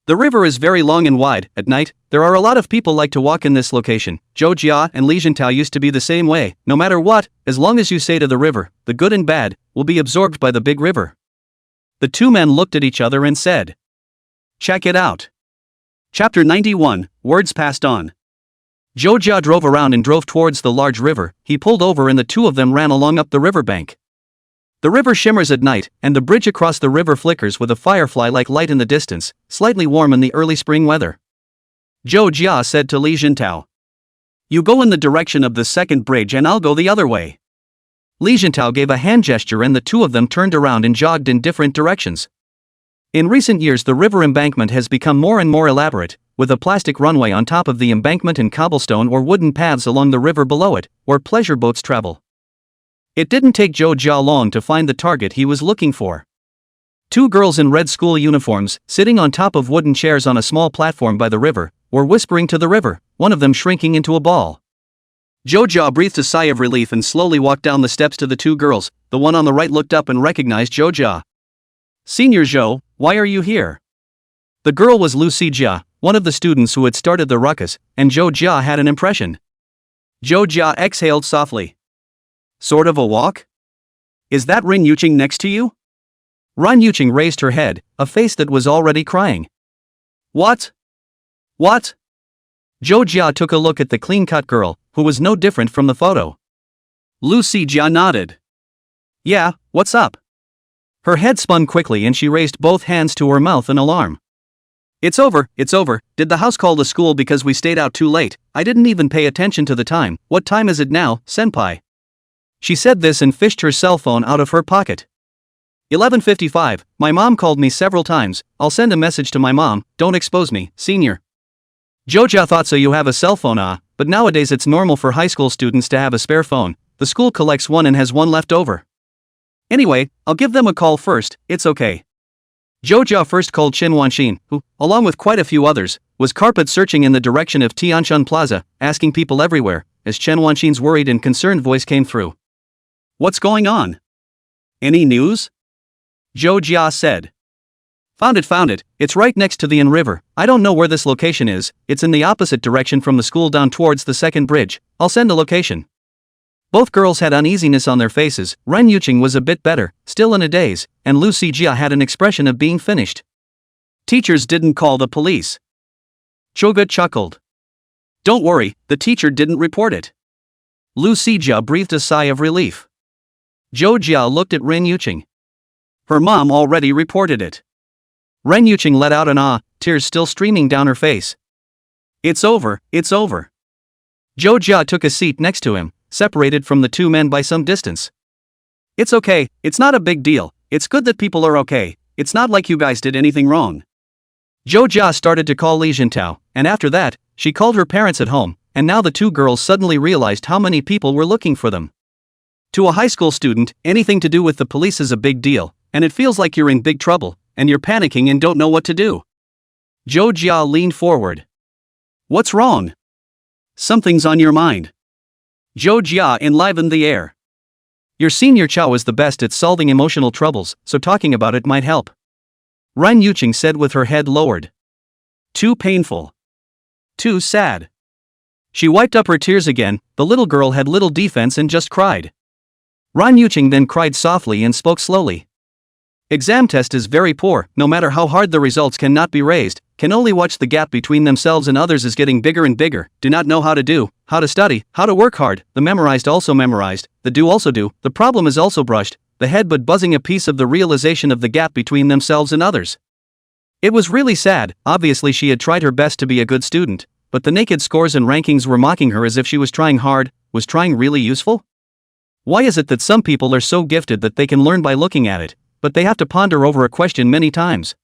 [SPEAKER 2] The river is very long and wide. At night, there are a lot of people like to walk in this location. Zhou Jia and Li Jintao used to be the same way. No matter what, as long as you say to the river, the good and bad will be absorbed by the big river. The two men looked at each other and said,
[SPEAKER 1] check it out. Chapter 91, Words Passed On.
[SPEAKER 2] Zhou Jia drove around and drove towards the large river. He pulled over and the two of them ran along up the riverbank. The river shimmers at night, and the bridge across the river flickers with a firefly-like light in the distance, slightly warm in the early spring weather.
[SPEAKER 1] Zhou Jia said to Li Jintao. You go in the direction of the second bridge and I'll go the other way.
[SPEAKER 2] Li Jintao gave a hand gesture and the two of them turned around and jogged in different directions. In recent years the river embankment has become more and more elaborate, with a plastic runway on top of the embankment and cobblestone or wooden paths along the river below it, where pleasure boats travel. It didn't take Zhou Jia long to find the target he was looking for. Two girls in red school uniforms, sitting on top of wooden chairs on a small platform by the river, were whispering to the river, one of them shrinking into a ball.
[SPEAKER 1] Zhou Jia breathed a sigh of relief and slowly walked down the steps to the two girls. The one on the right looked up and recognized Zhou Jia.
[SPEAKER 2] Senior Zhou, why are you here? The girl was Lu Xijia, one of the students who had started the ruckus, and Zhou Jia had an impression.
[SPEAKER 1] Zhou Jia exhaled softly. Sort of a walk? Is that Rin Yuqing next to you?
[SPEAKER 2] Rin Yuqing raised her head, a face that was already crying.
[SPEAKER 1] What?
[SPEAKER 2] What? Zhou Jia took a look at the clean-cut girl, who was no different from the photo.
[SPEAKER 1] Lu Xijia nodded. Yeah, what's up?
[SPEAKER 2] Her head spun quickly and she raised both hands to her mouth in alarm.
[SPEAKER 1] It's over. Did the house call the school because we stayed out too late? I didn't even pay attention to the time. What time is it now, senpai?
[SPEAKER 2] She said this and fished her cell phone out of her pocket. 11:55, my mom called me several times, I'll send a message to my mom, don't expose me, senior. Joja thought so you have a cell phone but nowadays it's normal for high school students to have a spare phone, the school collects one and has one left over. Anyway, I'll give them a call first, it's okay. Joja first called Chen Wanxin, who, along with quite a few others, was carpet searching in the direction of Tianshun Plaza, asking people everywhere, as Chen Wanxin's worried and concerned voice came through.
[SPEAKER 1] What's going on? Any news? Zhou Jia said.
[SPEAKER 2] Found it, it's right next to the Yin River, I don't know where this location is, it's in the opposite direction from the school down towards the second bridge, I'll send a location. Both girls had uneasiness on their faces, Ren Yuqing was a bit better, still in a daze, and Lu Xijia had an expression of being finished.
[SPEAKER 1] Teachers didn't call the police.
[SPEAKER 2] Choga chuckled.
[SPEAKER 1] Don't worry, the teacher didn't report it.
[SPEAKER 2] Lu Xijia breathed a sigh of relief. Zhou Jia looked at Ren Yuqing.
[SPEAKER 1] Her mom already reported it.
[SPEAKER 2] Ren Yuqing let out an tears still streaming down her face.
[SPEAKER 1] It's over.
[SPEAKER 2] Zhou Jia took a seat next to him, separated from the two men by some distance.
[SPEAKER 1] It's okay, it's not a big deal, it's good that people are okay, it's not like you guys did anything wrong.
[SPEAKER 2] Zhou Jia started to call Li Jintao, and after that, she called her parents at home, and now the two girls suddenly realized how many people were looking for them. To a high school student, anything to do with the police is a big deal, and it feels like you're in big trouble, and you're panicking and don't know what to do. Zhou Jia leaned forward.
[SPEAKER 1] What's wrong? Something's on your mind. Zhou Jia enlivened the air.
[SPEAKER 2] Your senior Chao is the best at solving emotional troubles, so talking about it might help. Ren Yuqing said with her head lowered.
[SPEAKER 1] Too painful. Too sad.
[SPEAKER 2] She wiped up her tears again, the little girl had little defense and just cried. Ren Yuqing then cried softly and spoke slowly. Exam test is very poor, no matter how hard the results cannot be raised, can only watch the gap between themselves and others is getting bigger and bigger, do not know how to do, how to study, how to work hard, the memorized also memorized, the do also do, the problem is also brushed, the head but buzzing a piece of the realization of the gap between themselves and others. It was really sad, obviously she had tried her best to be a good student, but the naked scores and rankings were mocking her as if she was trying hard, was trying really useful? Why is it that some people are so gifted that they can learn by looking at it, but they have to ponder over a question many times?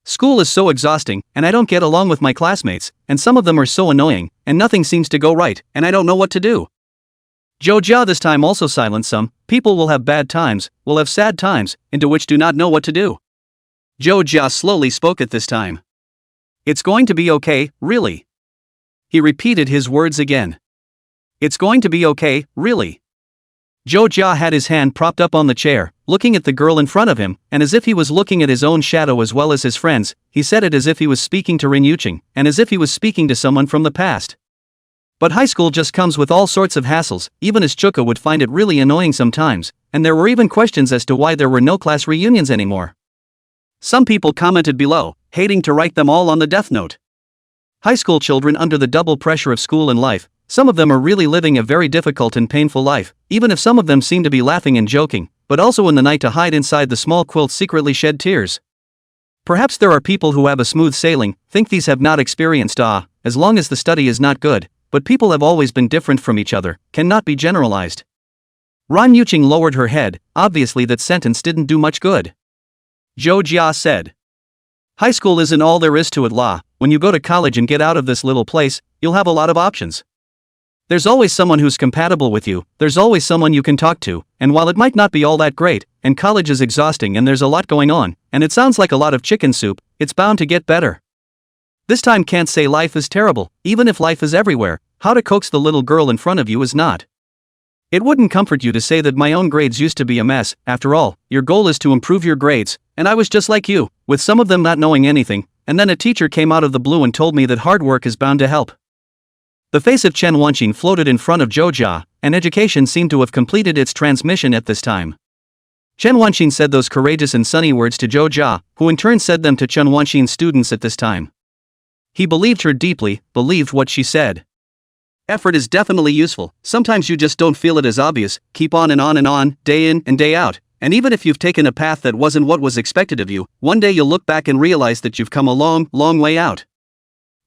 [SPEAKER 2] School is so exhausting, and I don't get along with my classmates, and some of them are so annoying, and nothing seems to go right, and I don't know what to do. Zhou Jia this time also silenced some, people will have bad times, will have sad times, into which do not know what to do.
[SPEAKER 1] Zhou Jia slowly spoke at this time. It's going to be okay, really. He repeated his words again. It's going to be okay, really.
[SPEAKER 2] Zhou Jia had his hand propped up on the chair, looking at the girl in front of him, and as if he was looking at his own shadow as well as his friends, he said it as if he was speaking to Ren Yuqing, and as if he was speaking to someone from the past. But high school just comes with all sorts of hassles, even as Chuka would find it really annoying sometimes, and there were even questions as to why there were no class reunions anymore.
[SPEAKER 1] Some people commented below, hating to write them all on the death note.
[SPEAKER 2] High school children under the double pressure of school and life, some of them are really living a very difficult and painful life, even if some of them seem to be laughing and joking, but also in the night to hide inside the small quilt secretly shed tears. Perhaps there are people who have a smooth sailing, think these have not experienced as long as the study is not good, but people have always been different from each other, cannot be generalized. Ren Yuqing lowered her head, obviously that sentence didn't do much good.
[SPEAKER 1] Zhou Jia said.
[SPEAKER 2] High school isn't all there is to it when you go to college and get out of this little place, you'll have a lot of options. There's always someone who's compatible with you, there's always someone you can talk to, and while it might not be all that great, and college is exhausting and there's a lot going on, and it sounds like a lot of chicken soup, it's bound to get better. This time can't say life is terrible, even if life is everywhere, how to coax the little girl in front of you is not. It wouldn't comfort you to say that my own grades used to be a mess, after all, your goal is to improve your grades, and I was just like you, with some of them not knowing anything, and then a teacher came out of the blue and told me that hard work is bound to help. The face of Chen Wanxin floated in front of Zhou Jia, and education seemed to have completed its transmission at this time. Chen Wanxin said those courageous and sunny words to Zhou Jia, who in turn said them to Chen Wanxin's students at this time. He believed her deeply, believed what she said.
[SPEAKER 1] Effort is definitely useful, sometimes you just don't feel it as obvious, keep on and on, day in and day out, and even if you've taken a path that wasn't what was expected of you, one day you'll look back and realize that you've come a long, long way out.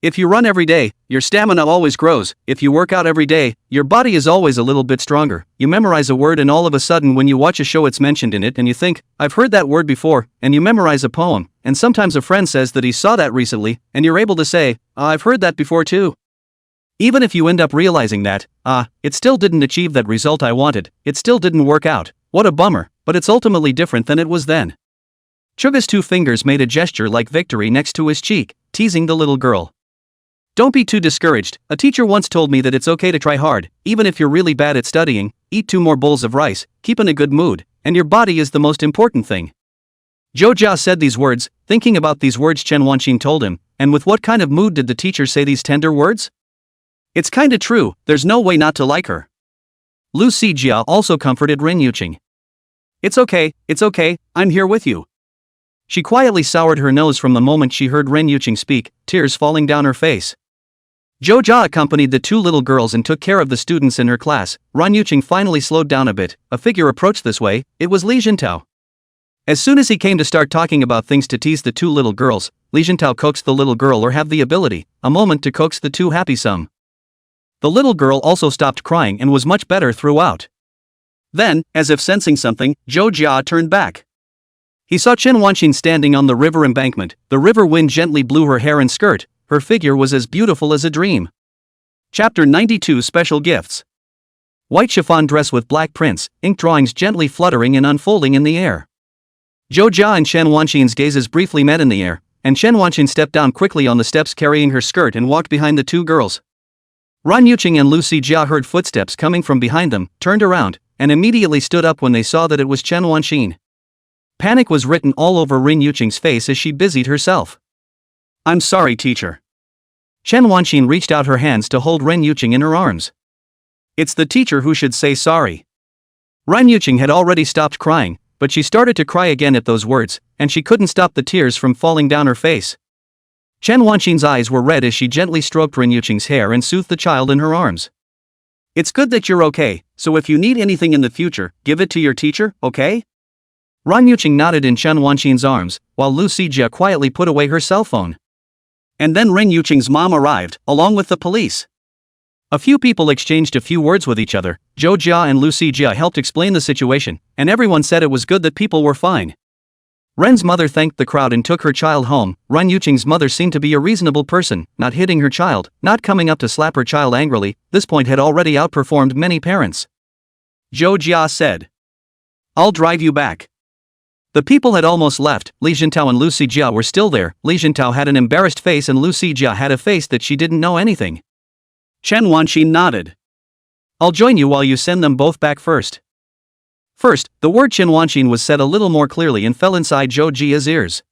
[SPEAKER 2] If you run every day, your stamina always grows. If you work out every day, your body is always a little bit stronger. You memorize a word and all of a sudden when you watch a show it's mentioned in it and you think, I've heard that word before, and you memorize a poem, and sometimes a friend says that he saw that recently, and you're able to say, I've heard that before too. Even if you end up realizing that, it still didn't achieve that result I wanted, it still didn't work out, what a bummer, but it's ultimately different than it was then. Chuga's 2 fingers made a gesture like victory next to his cheek, teasing the little girl. Don't be too discouraged. A teacher once told me that it's okay to try hard, even if you're really bad at studying. Eat 2 more bowls of rice, keep in a good mood, and your body is the most important thing. Joja said these words, thinking about these words Chen Wanqin told him, and with what kind of mood did the teacher say these tender words? It's kinda true, there's no way not to like her. Lu Sijia also comforted Ren Yuqing. It's okay, I'm here with you. She quietly soured her nose from the moment she heard Ren Yuqing speak, tears falling down her face. Joja accompanied the 2 little girls and took care of the students in her class. Ren Yuqing finally slowed down a bit. A figure approached this way. It was Li Jintao. As soon as he came to start talking about things to tease the 2 little girls, Li Jintao coaxed the little girl or have the ability, a moment to coax the 2 happy some. The little girl also stopped crying and was much better throughout. Then, as if sensing something, Joja turned back. He saw Chen Wanqin standing on the river embankment. The river wind gently blew her hair and skirt. Her figure was as beautiful as a dream. Chapter 92 Special Gifts. White chiffon dress with black prints, ink drawings gently fluttering and unfolding in the air. Joja and Chen Wanqin's gazes briefly met in the air, and Chen Wanqin stepped down quickly on the steps carrying her skirt and walked behind the 2 girls. Ren Yuqing and Lu Sijia heard footsteps coming from behind them, turned around, and immediately stood up when they saw that it was Chen Wanqin. Panic was written all over Ren Yuqing's face as she busied herself. I'm sorry, teacher. Chen Wanqin reached out her hands to hold Ren Yuqing in her arms. It's the teacher who should say sorry. Ren Yuqing had already stopped crying, but she started to cry again at those words, and she couldn't stop the tears from falling down her face. Chen Wanqin's eyes were red as she gently stroked Ren Yuqing's hair and soothed the child in her arms. It's good that you're okay, so if you need anything in the future, give it to your teacher, okay? Ren Yuqing nodded in Chen Wanqin's arms, while Lu Sijia quietly put away her cell phone. And then Ren Yuqing's mom arrived, along with the police. A few people exchanged a few words with each other. Joja and Lu Sijia helped explain the situation, and everyone said it was good that people were fine. Ren's mother thanked the crowd and took her child home. Ren Yuqing's mother seemed to be a reasonable person, not hitting her child, not coming up to slap her child angrily. This point had already outperformed many parents. Joja said, I'll drive you back. The people had almost left. Li Jintao and Lu Sijia were still there. Li Jintao had an embarrassed face and Lu Sijia had a face that she didn't know anything. Chen Wanqin nodded. I'll join you while you send them both back first. First, the word Chen Wanqin was said a little more clearly and fell inside Zhou Jia's ears.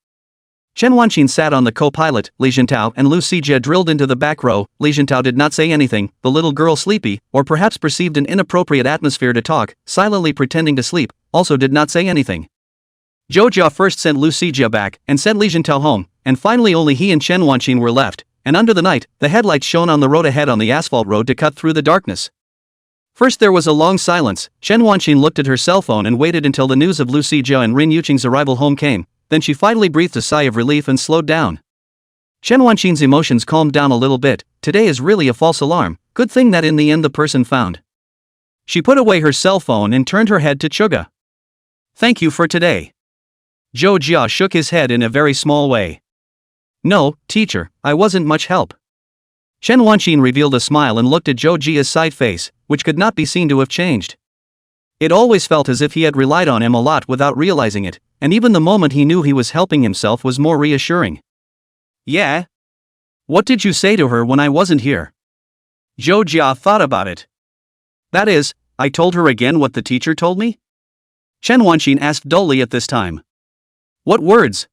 [SPEAKER 2] Chen Wanqin sat on the co-pilot, Li Jintao and Lu Sijia drilled into the back row. Li Jintao did not say anything, the little girl sleepy, or perhaps perceived an inappropriate atmosphere to talk, silently pretending to sleep, also did not say anything. Joja first sent Lu Sijia back, and sent Li Jintao home, and finally only he and Chen Wanqin were left, and under the night, the headlights shone on the road ahead on the asphalt road to cut through the darkness. First there was a long silence. Chen Wanqin looked at her cell phone and waited until the news of Lu Sijia and Ren Yuqing's arrival home came, then she finally breathed a sigh of relief and slowed down. Chen Wanqin's emotions calmed down a little bit. Today is really a false alarm, good thing that in the end the person found. She put away her cell phone and turned her head to Chuga. Thank you for today. Zhou Jia shook his head in a very small way. No, teacher, I wasn't much help. Chen Wanqin revealed a smile and looked at Zhou Jia's side face, which could not be seen to have changed. It always felt as if he had relied on him a lot without realizing it, and even the moment he knew he was helping himself was more reassuring. Yeah? What did you say to her when I wasn't here? Zhou Jia thought about it. That is, I told her again what the teacher told me? Chen Wanqin asked dully at this time. What words?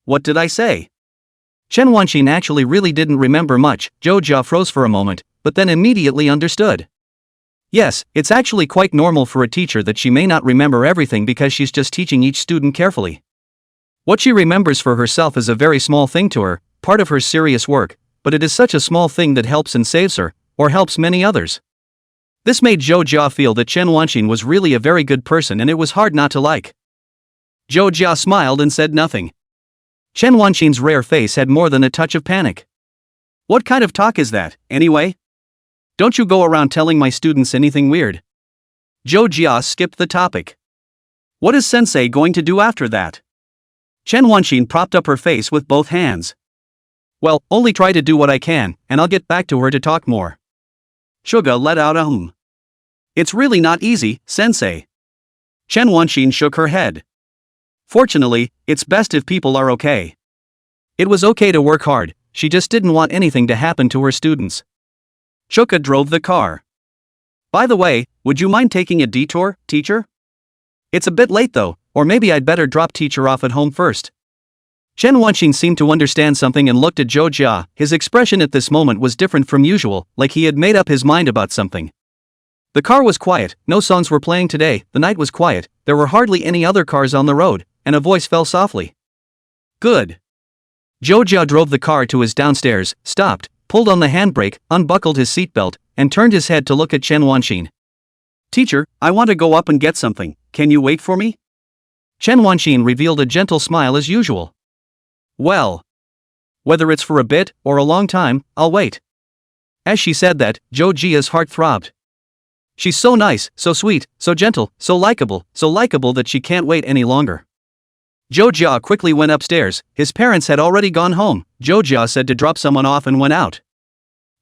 [SPEAKER 2] What did I say? Chen Wanqin actually really didn't remember much. Zhou Jia froze for a moment, but then immediately understood. Yes, it's actually quite normal for a teacher that she may not remember everything because she's just teaching each student carefully. What she remembers for herself is a very small thing to her, part of her serious work, but it is such a small thing that helps and saves her, or helps many others. This made Zhou Jia feel that Chen Wanqin was really a very good person and it was hard not to like. Zhou Jia smiled and said nothing. Chen Wanqin's rare face had more than a touch of panic.
[SPEAKER 1] What kind of talk is that, anyway? Don't you go around telling my students anything weird. Zhou Jia skipped the topic. What is sensei going to do after that? Chen Wanxin propped up her face with both hands. Well, only try to do what I can, and I'll get back to her to talk more. Suga let out a hum. It's really not easy, sensei. Chen Wanxin shook her head. Fortunately, it's best if people are okay. It was okay to work hard, she just didn't want anything to happen to her students. Shuka drove the car. By the way, would you mind taking a detour, teacher? It's a bit late though, or maybe I'd better drop teacher off at home first. Chen Wanxin seemed to understand something and looked at Zhou Jia. His expression at this moment was different from usual, like he had made up his mind about something. The car was quiet, no songs were playing today, the night was quiet, there were hardly any other cars on the road, and a voice fell softly. Good. Zhou Jia drove the car to his downstairs, stopped, pulled on the handbrake, unbuckled his seatbelt, and turned his head to look at Chen Wanxin. Teacher, I want to go up and get something, can you wait for me? Chen Wanxin revealed a gentle smile as usual. Well. Whether it's for a bit, or a long time, I'll wait. As she said that, Zhou Jia's heart throbbed. She's so nice, so sweet, so gentle, so likable that she can't wait any longer. Zhou Jia quickly went upstairs, his parents had already gone home. Zhou Jia said to drop someone off and went out.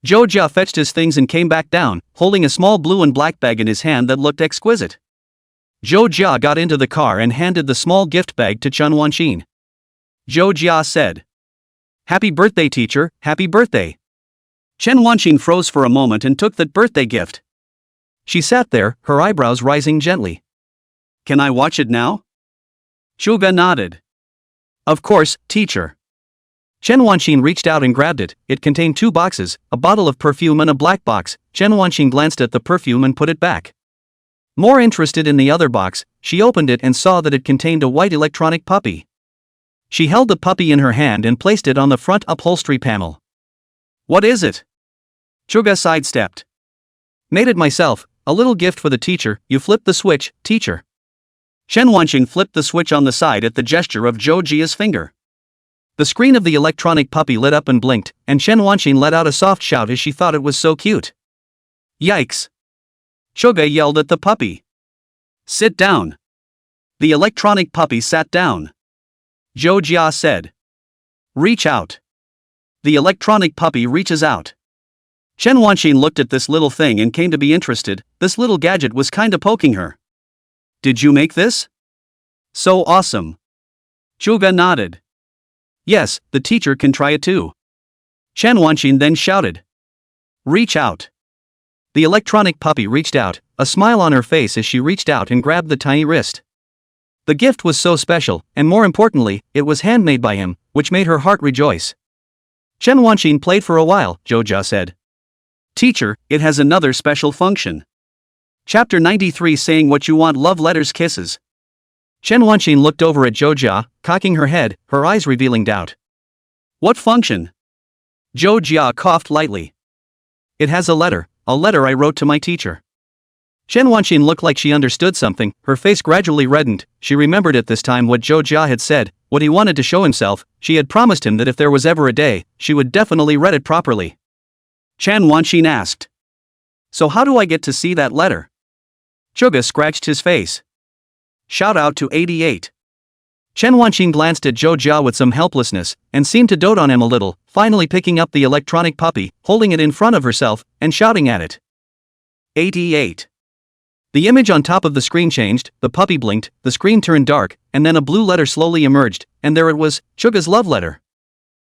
[SPEAKER 1] Zhou Jia fetched his things and came back down, holding a small blue and black bag in his hand that looked exquisite. Zhou Jia got into the car and handed the small gift bag to Chen Wanxin. Zhou Jia said, "Happy birthday, teacher, happy birthday." Chen Wanxin froze for a moment and took that birthday gift. She sat there, her eyebrows rising gently. Can I watch it now? Shuga nodded. Of course, teacher. Chen Wanxin reached out and grabbed it. It contained 2 boxes, a bottle of perfume and a black box. Chen Wanxin glanced at the perfume and put it back. More interested in the other box, she opened it and saw that it contained a white electronic puppy. She held the puppy in her hand and placed it on the front upholstery panel. What is it? Chuga sidestepped. Made it myself, a little gift for the teacher. You flip the switch, teacher. Chen Wanxin flipped the switch on the side at the gesture of Zhou Jia's finger. The screen of the electronic puppy lit up and blinked, and Chen Wanxin let out a soft shout as she thought it was so cute. Yikes! Chuga yelled at the puppy. Sit down. The electronic puppy sat down. Zhou Jia said. Reach out. The electronic puppy reaches out. Chen Wanxin looked at this little thing and came to be interested. This little gadget was kinda poking her. Did you make this? So awesome. Chuga nodded. Yes, the teacher can try it too. Chen Wanxin then shouted. Reach out. The electronic puppy reached out, a smile on her face as she reached out and grabbed the tiny wrist. The gift was so special, and more importantly, it was handmade by him, which made her heart rejoice. Chen Wanxin played for a while, Zhou Jia said. Teacher, it has another special function. Chapter 93 Saying What You Want Love Letters Kisses. Chen Wanxin looked over at Zhou Jia, cocking her head, her eyes revealing doubt. What function? Zhou Jia coughed lightly. It has a letter I wrote to my teacher. Chen Wanxin looked like she understood something, her face gradually reddened. She remembered at this time what Zhou Jia had said, what he wanted to show himself. She had promised him that if there was ever a day, she would definitely read it properly. Chen Wanxin asked. So how do I get to see that letter? Chuga scratched his face. Shout out to 88. Chen Wanxin glanced at Zhou Jia with some helplessness, and seemed to dote on him a little, finally picking up the electronic puppy, holding it in front of herself, and shouting at it. 88. The image on top of the screen changed, the puppy blinked, the screen turned dark, and then a blue letter slowly emerged, and there it was, Chuga's love letter.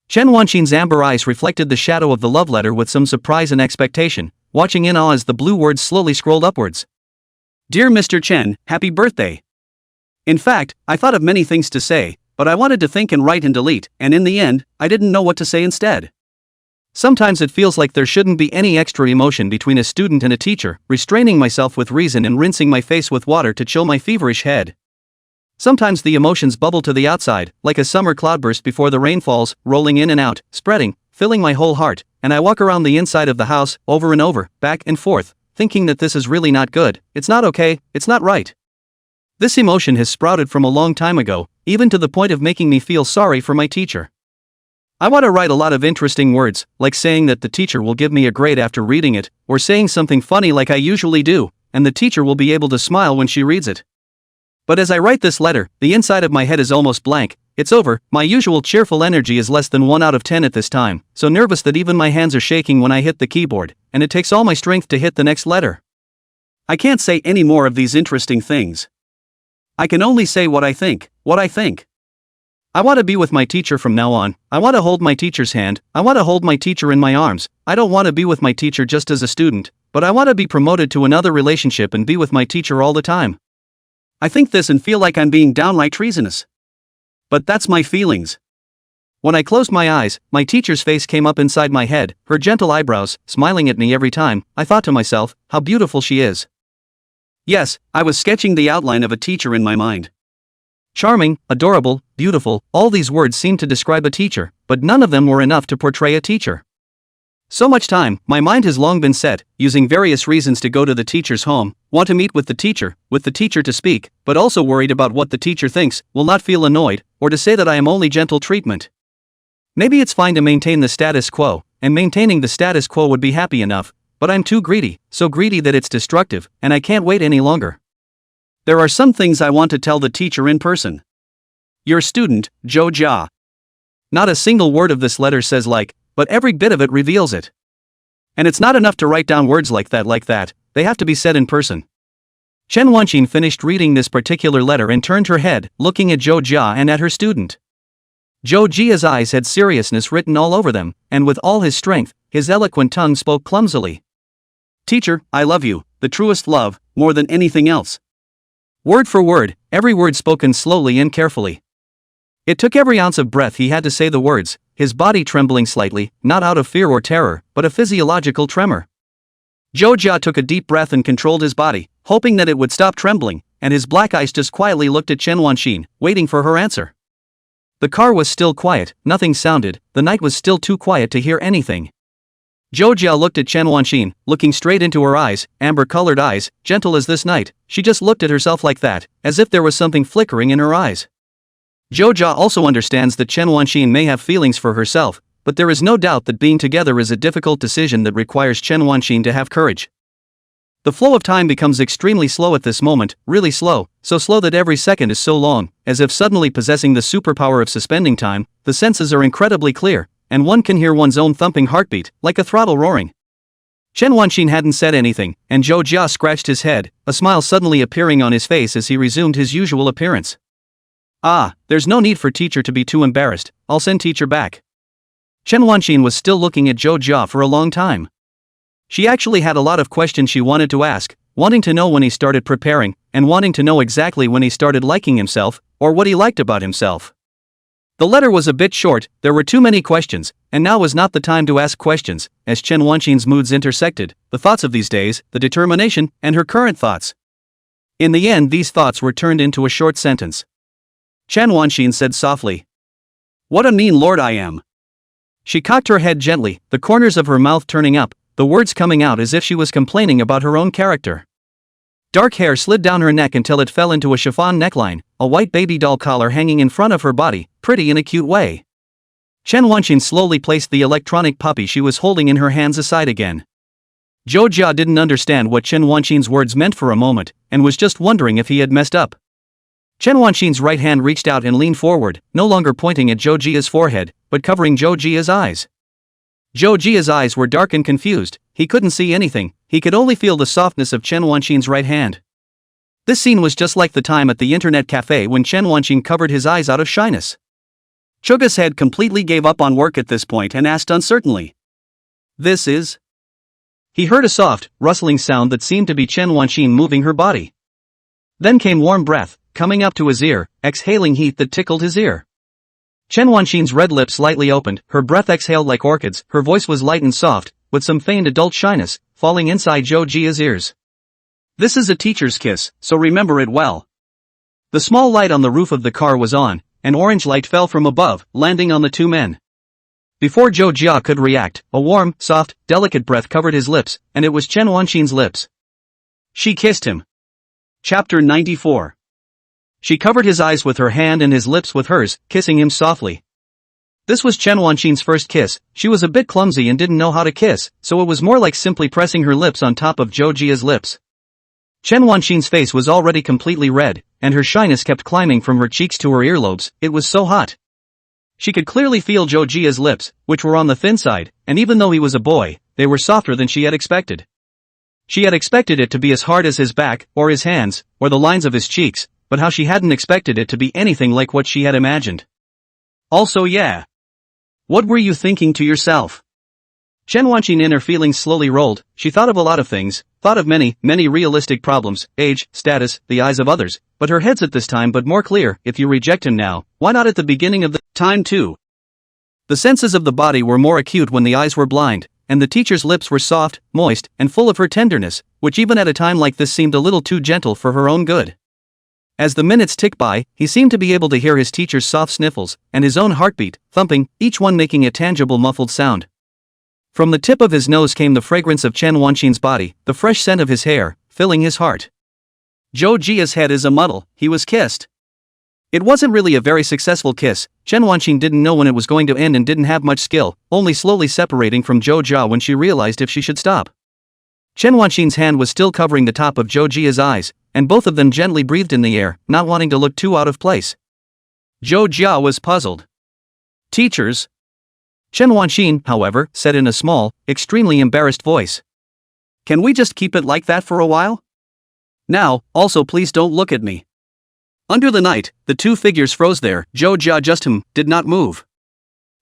[SPEAKER 1] Chen Wanxin's amber eyes reflected the shadow of the love letter with some surprise and expectation, watching in awe as the blue words slowly scrolled upwards. Dear Mr. Chen, happy birthday. In fact, I thought of many things to say, but I wanted to think and write and delete, and in the end, I didn't know what to say instead. Sometimes it feels like there shouldn't be any extra emotion between a student and a teacher, restraining myself with reason and rinsing my face with water to chill my feverish head. Sometimes the emotions bubble to the outside, like a summer cloudburst before the rain falls, rolling in and out, spreading, filling my whole heart, and I walk around the inside of the house, over and over, back and forth, thinking that this is really not good, it's not okay, it's not right. This emotion has sprouted from a long time ago, even to the point of making me feel sorry for my teacher.
[SPEAKER 2] I want to write a lot of interesting words, like saying that the teacher will give me a grade after reading it, or saying something funny like I usually do, and the teacher will be able to smile when she reads it. But as I write this letter, the inside of my head is almost blank. It's over. My usual cheerful energy is less than 1 out of 10 at this time, so nervous that even my hands are shaking when I hit the keyboard, and it takes all my strength to hit the next letter.
[SPEAKER 1] I can't say any more of these interesting things. I can only say what I think. I want to be with my teacher from now on. I want to hold my teacher's hand. I want to hold my teacher in my arms. I don't want to be with my teacher just as a student, but I want to be promoted to another relationship and be with my teacher all the time. I think this and feel like I'm being downright treasonous. But that's my feelings. When I closed my eyes, my teacher's face came up inside my head, her gentle eyebrows, smiling at me every time. I thought to myself, how beautiful she is. Yes, I was sketching the outline of a teacher in my mind. Charming, adorable, beautiful, all these words seemed to describe a teacher, but none of them were enough to portray a teacher. So much time, my mind has long been set, using various reasons to go to the teacher's home, want to meet with the teacher to speak, but also worried about what the teacher thinks, will not feel annoyed, or to say that I am only gentle treatment. Maybe it's fine to maintain the status quo, and maintaining the status quo would be happy enough, but I'm too greedy, so greedy that it's destructive, and I can't wait any longer. There are some things I want to tell the teacher in person. Your student, Joe Jia. Not a single word of this letter says like, but every bit of it reveals it. And it's not enough to write down words like that, they have to be said in person. Chen Wanqing finished reading this particular letter and turned her head, looking at Joe Jia and at her student. Joe Jia's eyes had seriousness written all over them, and with all his strength, his eloquent tongue spoke clumsily. Teacher, I love you, the truest love, more than anything else. Word for word, every word spoken slowly and carefully. It took every ounce of breath he had to say the words, his body trembling slightly, not out of fear or terror, but a physiological tremor. Joe Jia took a deep breath and controlled his body, hoping that it would stop trembling, and his black eyes just quietly looked at Chen Wanqing, waiting for her answer. The car was still quiet, nothing sounded, the night was still too quiet to hear anything. Joe Jia looked at Chen Wanqing, looking straight into her eyes, amber-colored eyes, gentle as this night. She just looked at herself like that, as if there was something flickering in her eyes. Joe Jia also understands that Chen Wanqing may have feelings for herself, but there is no doubt that being together is a difficult decision that requires Chen Wanqing to have courage. The flow of time becomes extremely slow at this moment, really slow, so slow that every second is so long, as if suddenly possessing the superpower of suspending time. The senses are incredibly clear, and one can hear one's own thumping heartbeat, like a throttle roaring. Chen Wanqing hadn't said anything, and Joe Jia scratched his head, a smile suddenly appearing on his face as he resumed his usual appearance. Ah, there's no need for teacher to be too embarrassed, I'll send teacher back. Chen Wanqing was still looking at Joe Jia for a long time. She actually had a lot of questions she wanted to ask, wanting to know when he started preparing, and wanting to know exactly when he started liking himself, or what he liked about himself. The letter was a bit short, there were too many questions, and now was not the time to ask questions, as Chen Wanqing's moods intersected, the thoughts of these days, the determination, and her current thoughts. In the end these thoughts were turned into a short sentence. Chen Wanqing said softly, "What a mean lord I am." She cocked her head gently, the corners of her mouth turning up, the words coming out as if she was complaining about her own character. Dark hair slid down her neck until it fell into a chiffon neckline, a white baby doll collar hanging in front of her body, pretty in a cute way. Chen Wanqing slowly placed the electronic puppy she was holding in her hands aside again. Joe Jia didn't understand what Chen Wanqing's words meant for a moment, and was just wondering if he had messed up. Chen Wanqing's right hand reached out and leaned forward, no longer pointing at Joe Jia's forehead, but covering Joe Jia's eyes. Joe Jia's eyes were dark and confused, he couldn't see anything, he could only feel the softness of Chen Wanqing's right hand. This scene was just like the time at the internet cafe when Chen Wanqing covered his eyes out of shyness. Chuga's head completely gave up on work at this point and asked uncertainly, "This is?" He heard a soft, rustling sound that seemed to be Chen Wanqing moving her body. Then came warm breath, coming up to his ear, exhaling heat that tickled his ear. Chen Wanqing's red lips slightly opened, her breath exhaled like orchids, her voice was light and soft, with some feigned adult shyness, falling inside Joe Jia's ears. "This is a teacher's kiss, so remember it well." The small light on the roof of the car was on, an orange light fell from above, landing on the two men. Before Joe Jia could react, a warm, soft, delicate breath covered his lips, and it was Chen Wanqing's lips. She kissed him. Chapter 94. She covered his eyes with her hand and his lips with hers, kissing him softly.
[SPEAKER 2] This was Chen Wanqing's first kiss. She was a bit clumsy and didn't know how to kiss, so it was more like simply pressing her lips on top of Zhou Jia's lips. Chen Wanqing's face was already completely red, and her shyness kept climbing from her cheeks to her earlobes. It was so hot. She could clearly feel Zhou Jia's lips, which were on the thin side, and even though he was a boy, they were softer than she had expected. She had expected it to be as hard as his back, or his hands, or the lines of his cheeks, but how she hadn't expected it to be anything like what she had imagined. Also, yeah. What were you thinking to yourself? Chen Wanqing inner feelings slowly rolled. She thought of a lot of things, thought of many realistic problems, age, status, the eyes of others, but her head's at this time but more clear. If you reject him now, why not at the beginning of the time too? The senses of the body were more acute when the eyes were blind, and the teacher's lips were soft, moist, and full of her tenderness, which even at a time like this seemed a little too gentle for her own good. As the minutes ticked by, he seemed to be able to hear his teacher's soft sniffles, and his own heartbeat, thumping, each one making a tangible muffled sound. From the tip of his nose came the fragrance of Chen Wanqing's body, the fresh scent of his hair, filling his heart. Zhou Jia's head is a muddle. He was kissed. It wasn't really a very successful kiss. Chen Wanqing didn't know when it was going to end and didn't have much skill, only slowly separating from Zhou Jia when she realized if she should stop. Chen Wanqing's hand was still covering the top of Zhou Jia's eyes, and both of them gently breathed in the air, not wanting to look too out of place. Zhou Jia was puzzled. Teachers? Chen Wanqing, however, said in a small, extremely embarrassed voice. Can we just keep it like that for a while? Now, also please don't look at me. Under the night, the two figures froze there. Zhou Jia just did not move.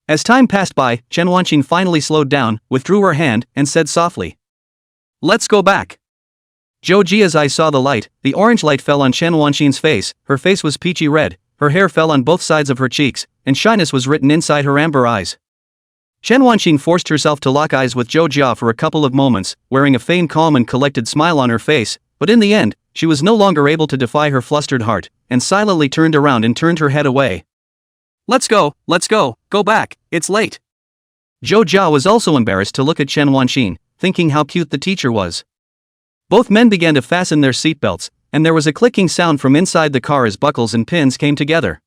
[SPEAKER 2] As time passed by, Chen Wanqing finally slowed down, withdrew her hand, and said softly, "Let's go back." Zhou Jia's eyes saw the light. The orange light fell on Chen Wanqing's face. Her face was peachy red, her hair fell on both sides of her cheeks, and shyness was written inside her amber eyes. Chen Wanqing forced herself to lock eyes with Zhou Jia for a couple of moments, wearing a feigned calm and collected smile on her face, but in the end, she was no longer able to defy her flustered heart, and silently turned around and turned her head away. Let's go, go back, it's late." Zhou Jia was also embarrassed to look at Chen Wanqing, thinking how cute the teacher was. Both men began to fasten their seatbelts, and there was a clicking sound from inside the car as buckles and pins came together.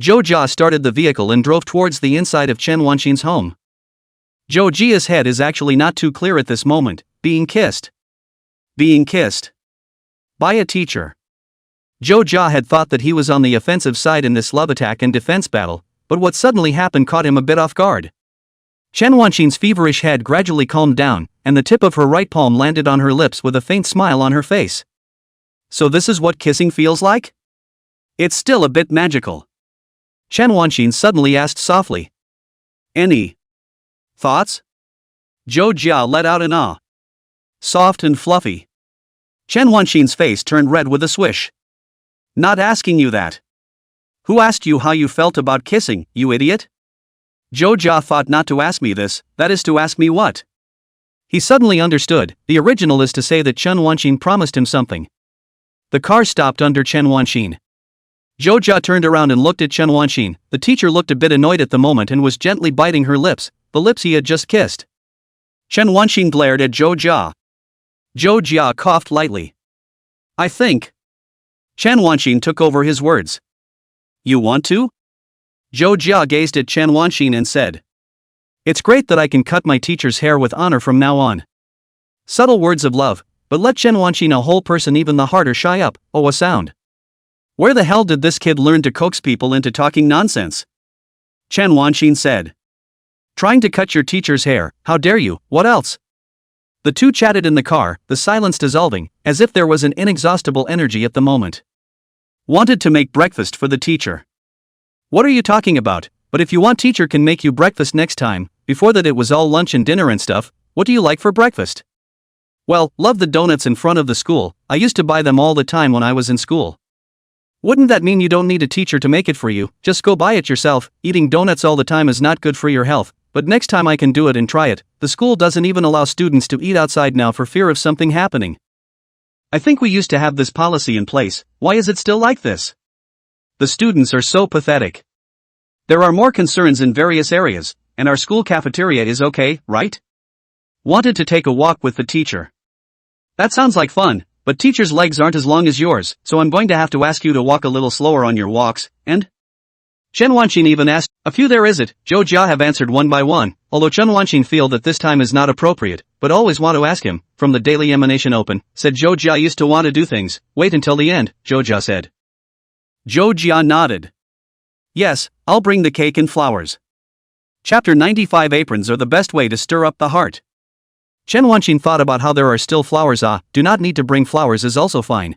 [SPEAKER 2] Zhou Jia started the vehicle and drove towards the inside of Chen Wanqing's home. Zhou Jia's head is actually not too clear at this moment. Being kissed. By a teacher. Zhou Jia had thought that he was on the offensive side in this love attack and defense battle, but what suddenly happened caught him a bit off guard. Chen Wanqing's feverish head gradually calmed down, and the tip of her right palm landed on her lips with a faint smile on her face. So this is what kissing feels like? It's still a bit magical. Chen Wanqing suddenly asked softly. Any thoughts? Zhou Jia let out an ah. Soft and fluffy. Chen Wanqing's face turned red with a swish. Not asking you that. Who asked you how you felt about kissing, you idiot? Zhou Jia thought not to ask me this, that is to ask me what? He suddenly understood. The original is to say that Chen Wanqing promised him something. The car stopped under Chen Wanqing. Zhou Jia turned around and looked at Chen Wanqing. The teacher looked a bit annoyed at the moment and was gently biting her lips, the lips he had just kissed. Chen Wanqing glared at Zhou Jia. Zhou Jia coughed lightly. I think. Chen Wanqing took over his words. You want to? Zhou Jia gazed at Chen Wanqing and said. It's great that I can cut my teacher's hair with honor from now on. Subtle words of love, but let Chen Wanqing a whole person even the harder shy up. Oh, a sound. Where the hell did this kid learn to coax people into talking nonsense? Chen Wanqing said. Trying to cut your teacher's hair, how dare you, what else? The two chatted in the car, the silence dissolving, as if there was an inexhaustible energy at the moment. Wanted to make breakfast for the teacher. What are you talking about? But if you want, teacher can make you breakfast next time. Before that it was all lunch and dinner and stuff. What do you like for breakfast? Well, love the donuts in front of the school. I used to buy them all the time when I was in school. Wouldn't that mean you don't need a teacher to make it for you? Just go buy it yourself. Eating donuts all the time is not good for your health, but next time I can do it and try it. The school doesn't even allow students to eat outside now for fear of something happening. I think we used to have this policy in place. Why is it still like this? The students are so pathetic. There are more concerns in various areas, and our school cafeteria is okay, right? Wanted to take a walk with the teacher. That sounds like fun, but teacher's legs aren't as long as yours, so I'm going to have to ask you to walk a little slower on your walks, and?
[SPEAKER 1] Chen Wanqing even asked, "A few there is it?" Zhou Jia have answered one by one, although Chen Wanqing feel that this time is not appropriate, but always want to ask him. From the daily emanation open, said Zhou Jia used to want to do things. Wait until the end, Zhou Jia said. Zhou Jia nodded. Yes, I'll bring the cake and flowers. Chapter 95. Aprons are the best way to stir up the heart. Chen Wanqing thought about how there are still flowers. Do not need to bring flowers is also fine.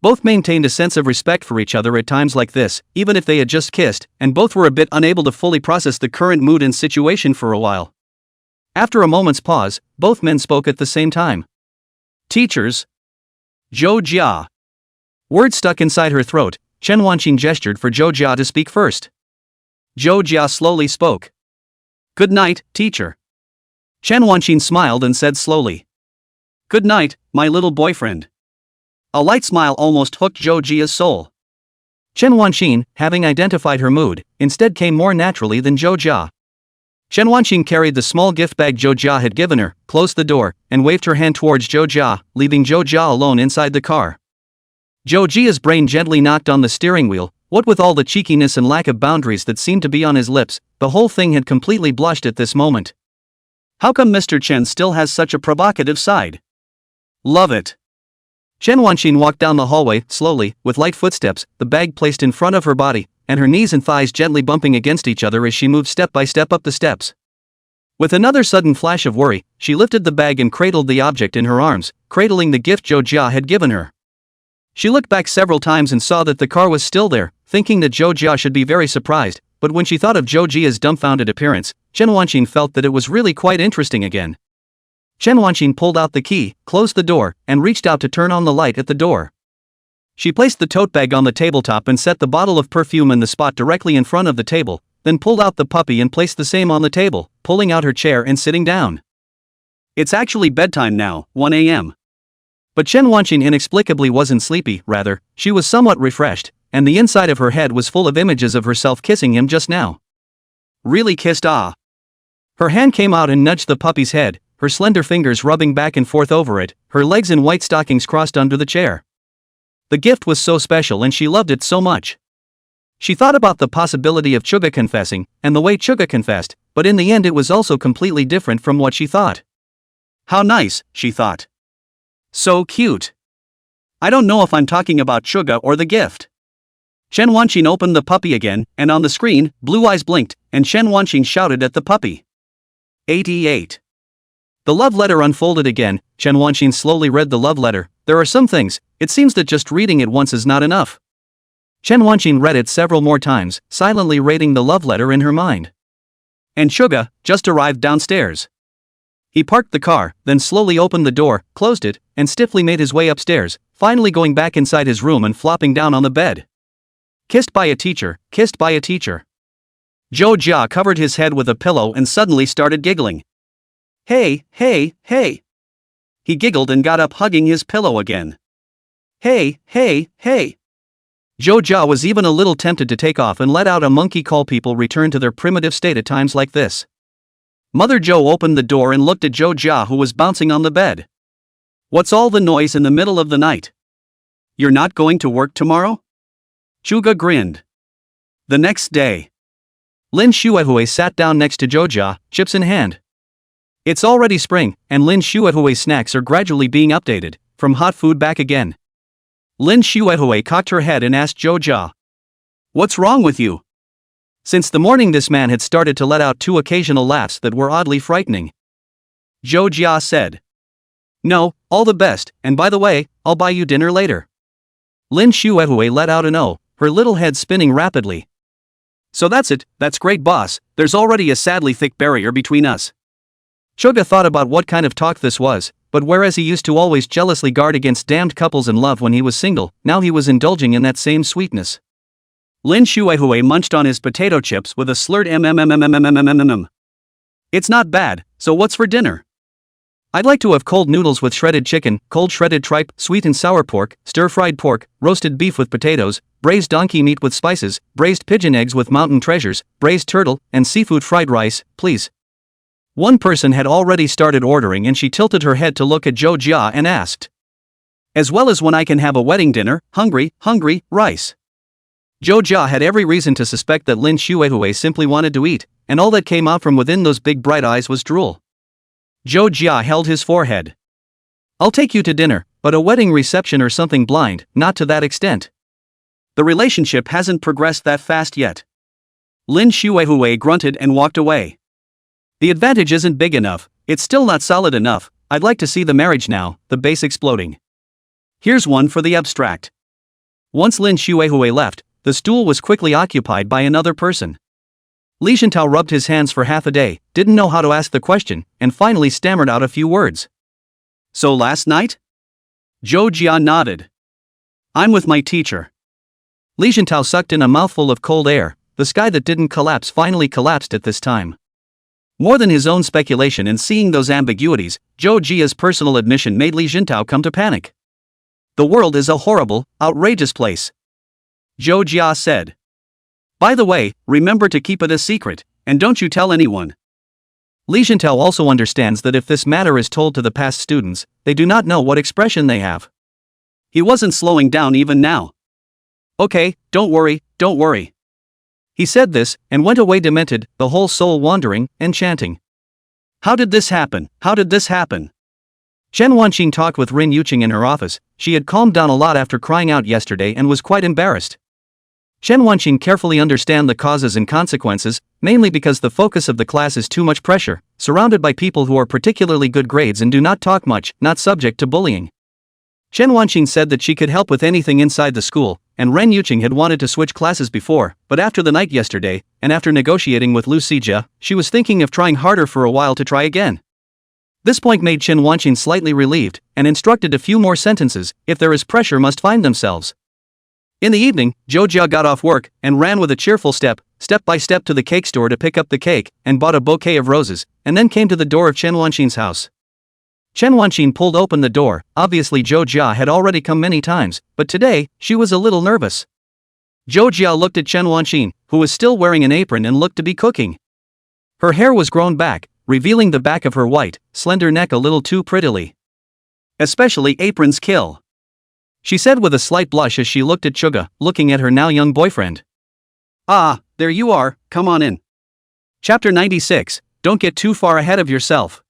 [SPEAKER 1] Both maintained a sense of respect for each other at times like this, even if they had just kissed, and both were a bit unable to fully process the current mood and situation for a while. After a moment's pause, both men spoke at the same time. Teachers. Zhou Jia. Words stuck inside her throat. Chen Wanqing gestured for Zhou Jia to speak first. Zhou Jia slowly spoke. Good night, teacher. Chen Wanqing smiled and said slowly. Good night, my little boyfriend. A light smile almost hooked Zhou Jia's soul. Chen Wanqing, having identified her mood, instead came more naturally than Zhou Jia. Chen Wanqing carried the small gift bag Zhou Jia had given her, closed the door, and waved her hand towards Zhou Jia, leaving Zhou Jia alone inside the car. Zhou Jia's brain gently knocked on the steering wheel. What with all the cheekiness and lack of boundaries that seemed to be on his lips, the whole thing had completely blushed at this moment. How come Mr. Chen still has such a provocative side? Love it. Chen Wanqing walked down the hallway, slowly, with light footsteps, the bag placed in front of her body, and her knees and thighs gently bumping against each other as she moved step by step up the steps. With another sudden flash of worry, she lifted the bag and cradled the object in her arms, cradling the gift Zhou Jia had given her. She looked back several times and saw that the car was still there, thinking that Zhou Jia should be very surprised, but when she thought of Zhou Jia's dumbfounded appearance, Chen Wanqing felt that it was really quite interesting again. Chen Wanqing pulled out the key, closed the door, and reached out to turn on the light at the door. She placed the tote bag on the tabletop and set the bottle of perfume in the spot directly in front of the table, then pulled out the puppy and placed the same on the table, pulling out her chair and sitting down. It's actually bedtime now, 1 a.m. But Chen Wanqing inexplicably wasn't sleepy, rather, she was somewhat refreshed, and the inside of her head was full of images of herself kissing him just now. Really kissed. Her hand came out and nudged the puppy's head, her slender fingers rubbing back and forth over it, her legs in white stockings crossed under the chair. The gift was so special and she loved it so much. She thought about the possibility of Chuga confessing, and the way Chuga confessed, but in the end it was also completely different from what she thought. How nice, she thought. So cute. I don't know if I'm talking about Chuga or the gift. Chen Wanqing opened the puppy again, and on the screen, blue eyes blinked, and Chen Wanqing shouted at the puppy. 88. The love letter unfolded again. Chen Wanqing slowly read the love letter. There are some things, it seems that just reading it once is not enough. Chen Wanqing read it several more times, silently rating the love letter in her mind. And Chuga just arrived downstairs. He parked the car, then slowly opened the door, closed it, and stiffly made his way upstairs, finally going back inside his room and flopping down on the bed. Kissed by a teacher, kissed by a teacher. Zhou Jia covered his head with a pillow and suddenly started giggling. Hey, hey, hey. He giggled and got up hugging his pillow again. Hey, hey, hey. Zhou Jia was even a little tempted to take off and let out a monkey call. People return to their primitive state at times like this. Mother Zhou opened the door and looked at Zhou Jia, who was bouncing on the bed. What's all the noise in the middle of the night? You're not going to work tomorrow? Chuga grinned. The next day. Lin Xuehui sat down next to Zhou Jia, chips in hand. It's already spring, and Lin Xuehui's snacks are gradually being updated, from hot food back again. Lin Xuehui cocked her head and asked Zhou Jia. What's wrong with you? Since the morning this man had started to let out 2 occasional laughs that were oddly frightening. Zhou Jia said. No, all the best, and by the way, I'll buy you dinner later. Lin Xuehui let out an "oh," her little head spinning rapidly. So that's it, that's great boss, there's already a sadly thick barrier between us. Chuga thought about what kind of talk this was, but whereas he used to always jealously guard against damned couples in love when he was single, now he was indulging in that same sweetness. Lin Xuehui munched on his potato chips with a slurred mmmmmmmmmmm. It's not bad, so what's for dinner? I'd like to have cold noodles with shredded chicken, cold shredded tripe, sweet and sour pork, stir-fried pork, roasted beef with potatoes, braised donkey meat with spices, braised pigeon eggs with mountain treasures, braised turtle, and seafood fried rice, please. One person had already started ordering and she tilted her head to look at Zhou Jia and asked. As well as when I can have a wedding dinner, hungry, rice.
[SPEAKER 2] Zhou Jia had every reason to suspect that Lin Xuehui simply wanted to eat, and all that came out from within those big bright eyes was drool. Zhou Jia held his forehead. I'll take you to dinner, but a wedding reception or something blind, not to that extent.
[SPEAKER 1] The relationship hasn't progressed that fast yet. Lin Xuehui grunted and walked away.
[SPEAKER 2] The advantage isn't big enough, it's still not solid enough. I'd like to see the marriage now, the base exploding.
[SPEAKER 1] Here's one for the abstract.
[SPEAKER 2] Once Lin Xuehui left, the stool was quickly occupied by another person. Li Shentao rubbed his hands for half a day, didn't know how to ask the question, and finally stammered out a few words.
[SPEAKER 1] So last night? Zhou Jia nodded. I'm with my teacher.
[SPEAKER 2] Li Shentao sucked in a mouthful of cold air. The sky that didn't collapse finally collapsed at this time. More than his own speculation and seeing those ambiguities, Zhou Jia's personal admission made Li Shentao come to panic. The world is a horrible, outrageous place.
[SPEAKER 1] Zhou Jia said. By the way, remember to keep it a secret, and don't you tell anyone.
[SPEAKER 2] Li Shentao also understands that if this matter is told to the past students, they do not know what expression they have.
[SPEAKER 1] He wasn't slowing down even now. Okay, don't worry, don't worry.
[SPEAKER 2] He said this, and went away demented, the whole soul wandering, and chanting.
[SPEAKER 1] How did this happen? How did this happen?
[SPEAKER 2] Chen Wanqing talked with Rin Yuqing in her office. She had calmed down a lot after crying out yesterday and was quite embarrassed. Chen Wanqing carefully understand the causes and consequences, mainly because the focus of the class is too much pressure, surrounded by people who are particularly good grades and do not talk much, not subject to bullying. Chen Wanqing said that she could help with anything inside the school, and Ren Yuqing had wanted to switch classes before, but after the night yesterday, and after negotiating with Lu Sijia, she was thinking of trying harder for a while to try again. This point made Chen Wanqing slightly relieved, and instructed a few more sentences. If there is pressure, must find themselves. In the evening, Zhou Jia got off work, and ran with a cheerful step by step to the cake store to pick up the cake, and bought a bouquet of roses, and then came to the door of Chen Wanqing's house. Chen Wanqing pulled open the door. Obviously Zhou Jia had already come many times, but today, she was a little nervous. Zhou Jia looked at Chen Wanqing, who was still wearing an apron and looked to be cooking. Her hair was grown back, revealing the back of her white, slender neck a little too prettily.
[SPEAKER 1] Especially aprons kill.
[SPEAKER 2] She said with a slight blush as she looked at Chuga, looking at her now young boyfriend.
[SPEAKER 1] Ah, there you are, come on in. Chapter 96, don't get too far ahead of yourself.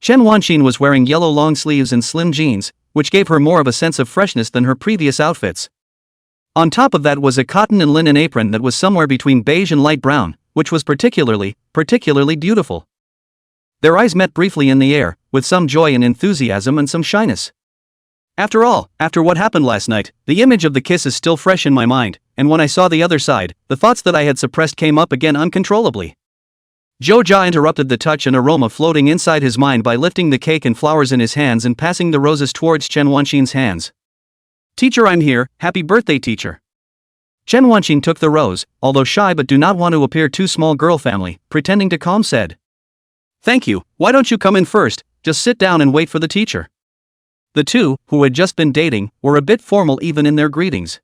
[SPEAKER 2] Chen Wanqing was wearing yellow long sleeves and slim jeans, which gave her more of a sense of freshness than her previous outfits. On top of that was a cotton and linen apron that was somewhere between beige and light brown, which was particularly beautiful. Their eyes met briefly in the air, with some joy and enthusiasm and some shyness. After all, after what happened last night, the image of the kiss is still fresh in my mind, and when I saw the other side, the thoughts that I had suppressed came up again uncontrollably. Zhou Jia interrupted the touch and aroma floating inside his mind by lifting the cake and flowers in his hands and passing the roses towards Chen Wanqing's hands.
[SPEAKER 1] Teacher, I'm here, happy birthday, teacher.
[SPEAKER 2] Chen Wanqing took the rose, although shy but do not want to appear too small girl family, pretending to calm said.
[SPEAKER 1] Thank you, why don't you come in first, just sit down and wait for the teacher.
[SPEAKER 2] The two, who had just been dating, were a bit formal even in their greetings.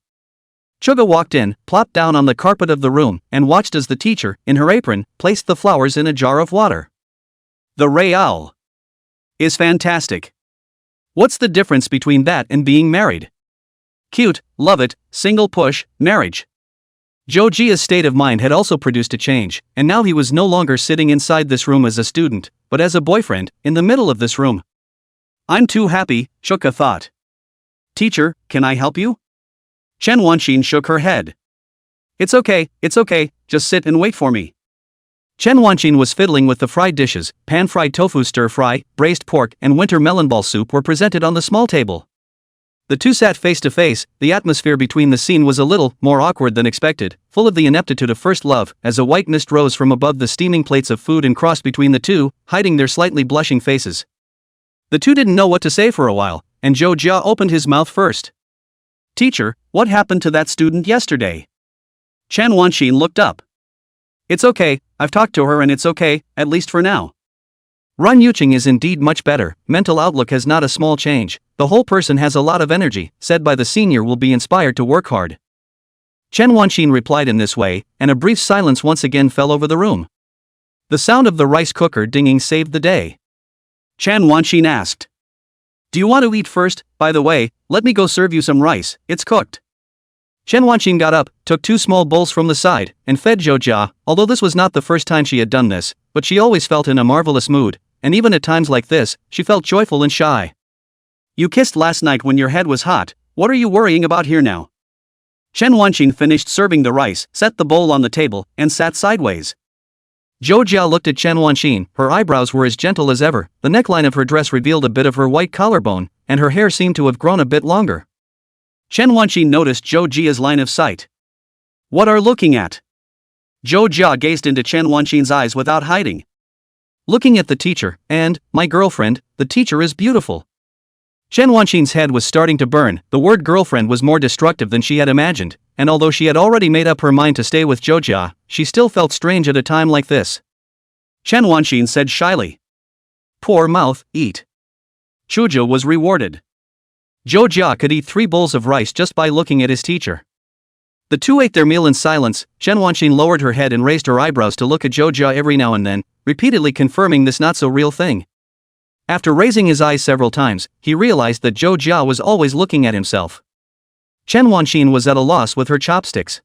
[SPEAKER 2] Chuga walked in, plopped down on the carpet of the room, and watched as the teacher, in her apron, placed the flowers in a jar of water.
[SPEAKER 1] The Real is fantastic. What's the difference between that and being married? Cute, love it, single push, marriage. Zhou Jia's state of mind had also produced a change, and now he was no longer sitting inside this room as a student, but as a boyfriend, in the middle of this room. I'm too happy, Chuka thought. Teacher, can I help you? Chen Wanqing shook her head. It's okay, just sit and wait for me.
[SPEAKER 2] Chen Wanqing was fiddling with the fried dishes. Pan-fried tofu stir-fry, braised pork, and winter melon ball soup were presented on the small table. The two sat face to face. The atmosphere between the scene was a little more awkward than expected, full of the ineptitude of first love, as a white mist rose from above the steaming plates of food and crossed between the two, hiding their slightly blushing faces. The two didn't know what to say for a while, and Zhou Jia opened his mouth first. Teacher, what happened to that student yesterday? Chen Wanqing looked up. It's okay, I've talked to her and it's okay, at least for now. Ren Yuqing is indeed much better. Mental outlook has not a small change. The whole person has a lot of energy, said by the senior will be inspired to work hard. Chen Wanqing replied in this way, and a brief silence once again fell over the room. The sound of the rice cooker dinging saved the day.
[SPEAKER 1] Chen Wanqing asked. Do you want to eat first? By the way, let me go serve you some rice, it's cooked.
[SPEAKER 2] Chen Wanqing got up, took 2 small bowls from the side, and fed Zhou Jia, although this was not the first time she had done this, but she always felt in a marvelous mood, and even at times like this, she felt joyful and shy.
[SPEAKER 1] You kissed last night when your head was hot, what are you worrying about here now? Chen Wanqing finished serving the rice, set the bowl on the table, and sat sideways.
[SPEAKER 2] Zhou Jia looked at Chen Wanqing, her eyebrows were as gentle as ever, the neckline of her dress revealed a bit of her white collarbone, and her hair seemed to have grown a bit longer.
[SPEAKER 1] Chen Wanqing noticed Zhou Jia's line of sight. What are looking at? Zhou Jia gazed into Chen Wanqing's eyes without hiding.
[SPEAKER 2] Looking at the teacher, and, my girlfriend, the teacher is beautiful. Chen Wanqing's head was starting to burn, the word girlfriend was more destructive than she had imagined, and although she had already made up her mind to stay with Zhou Jia, she still felt strange at a time like this.
[SPEAKER 1] Chen Wanqing said shyly.
[SPEAKER 2] Poor mouth, eat.
[SPEAKER 1] Zhou was rewarded.
[SPEAKER 2] Zhou Jia could eat 3 bowls of rice just by looking at his teacher. The two ate their meal in silence. Chen Wanqing lowered her head and raised her eyebrows to look at Zhou Jia every now and then, repeatedly confirming this not-so-real thing. After raising his eyes several times, he realized that Zhou Jia was always looking at himself. Chen Wanqing was at a loss with her chopsticks.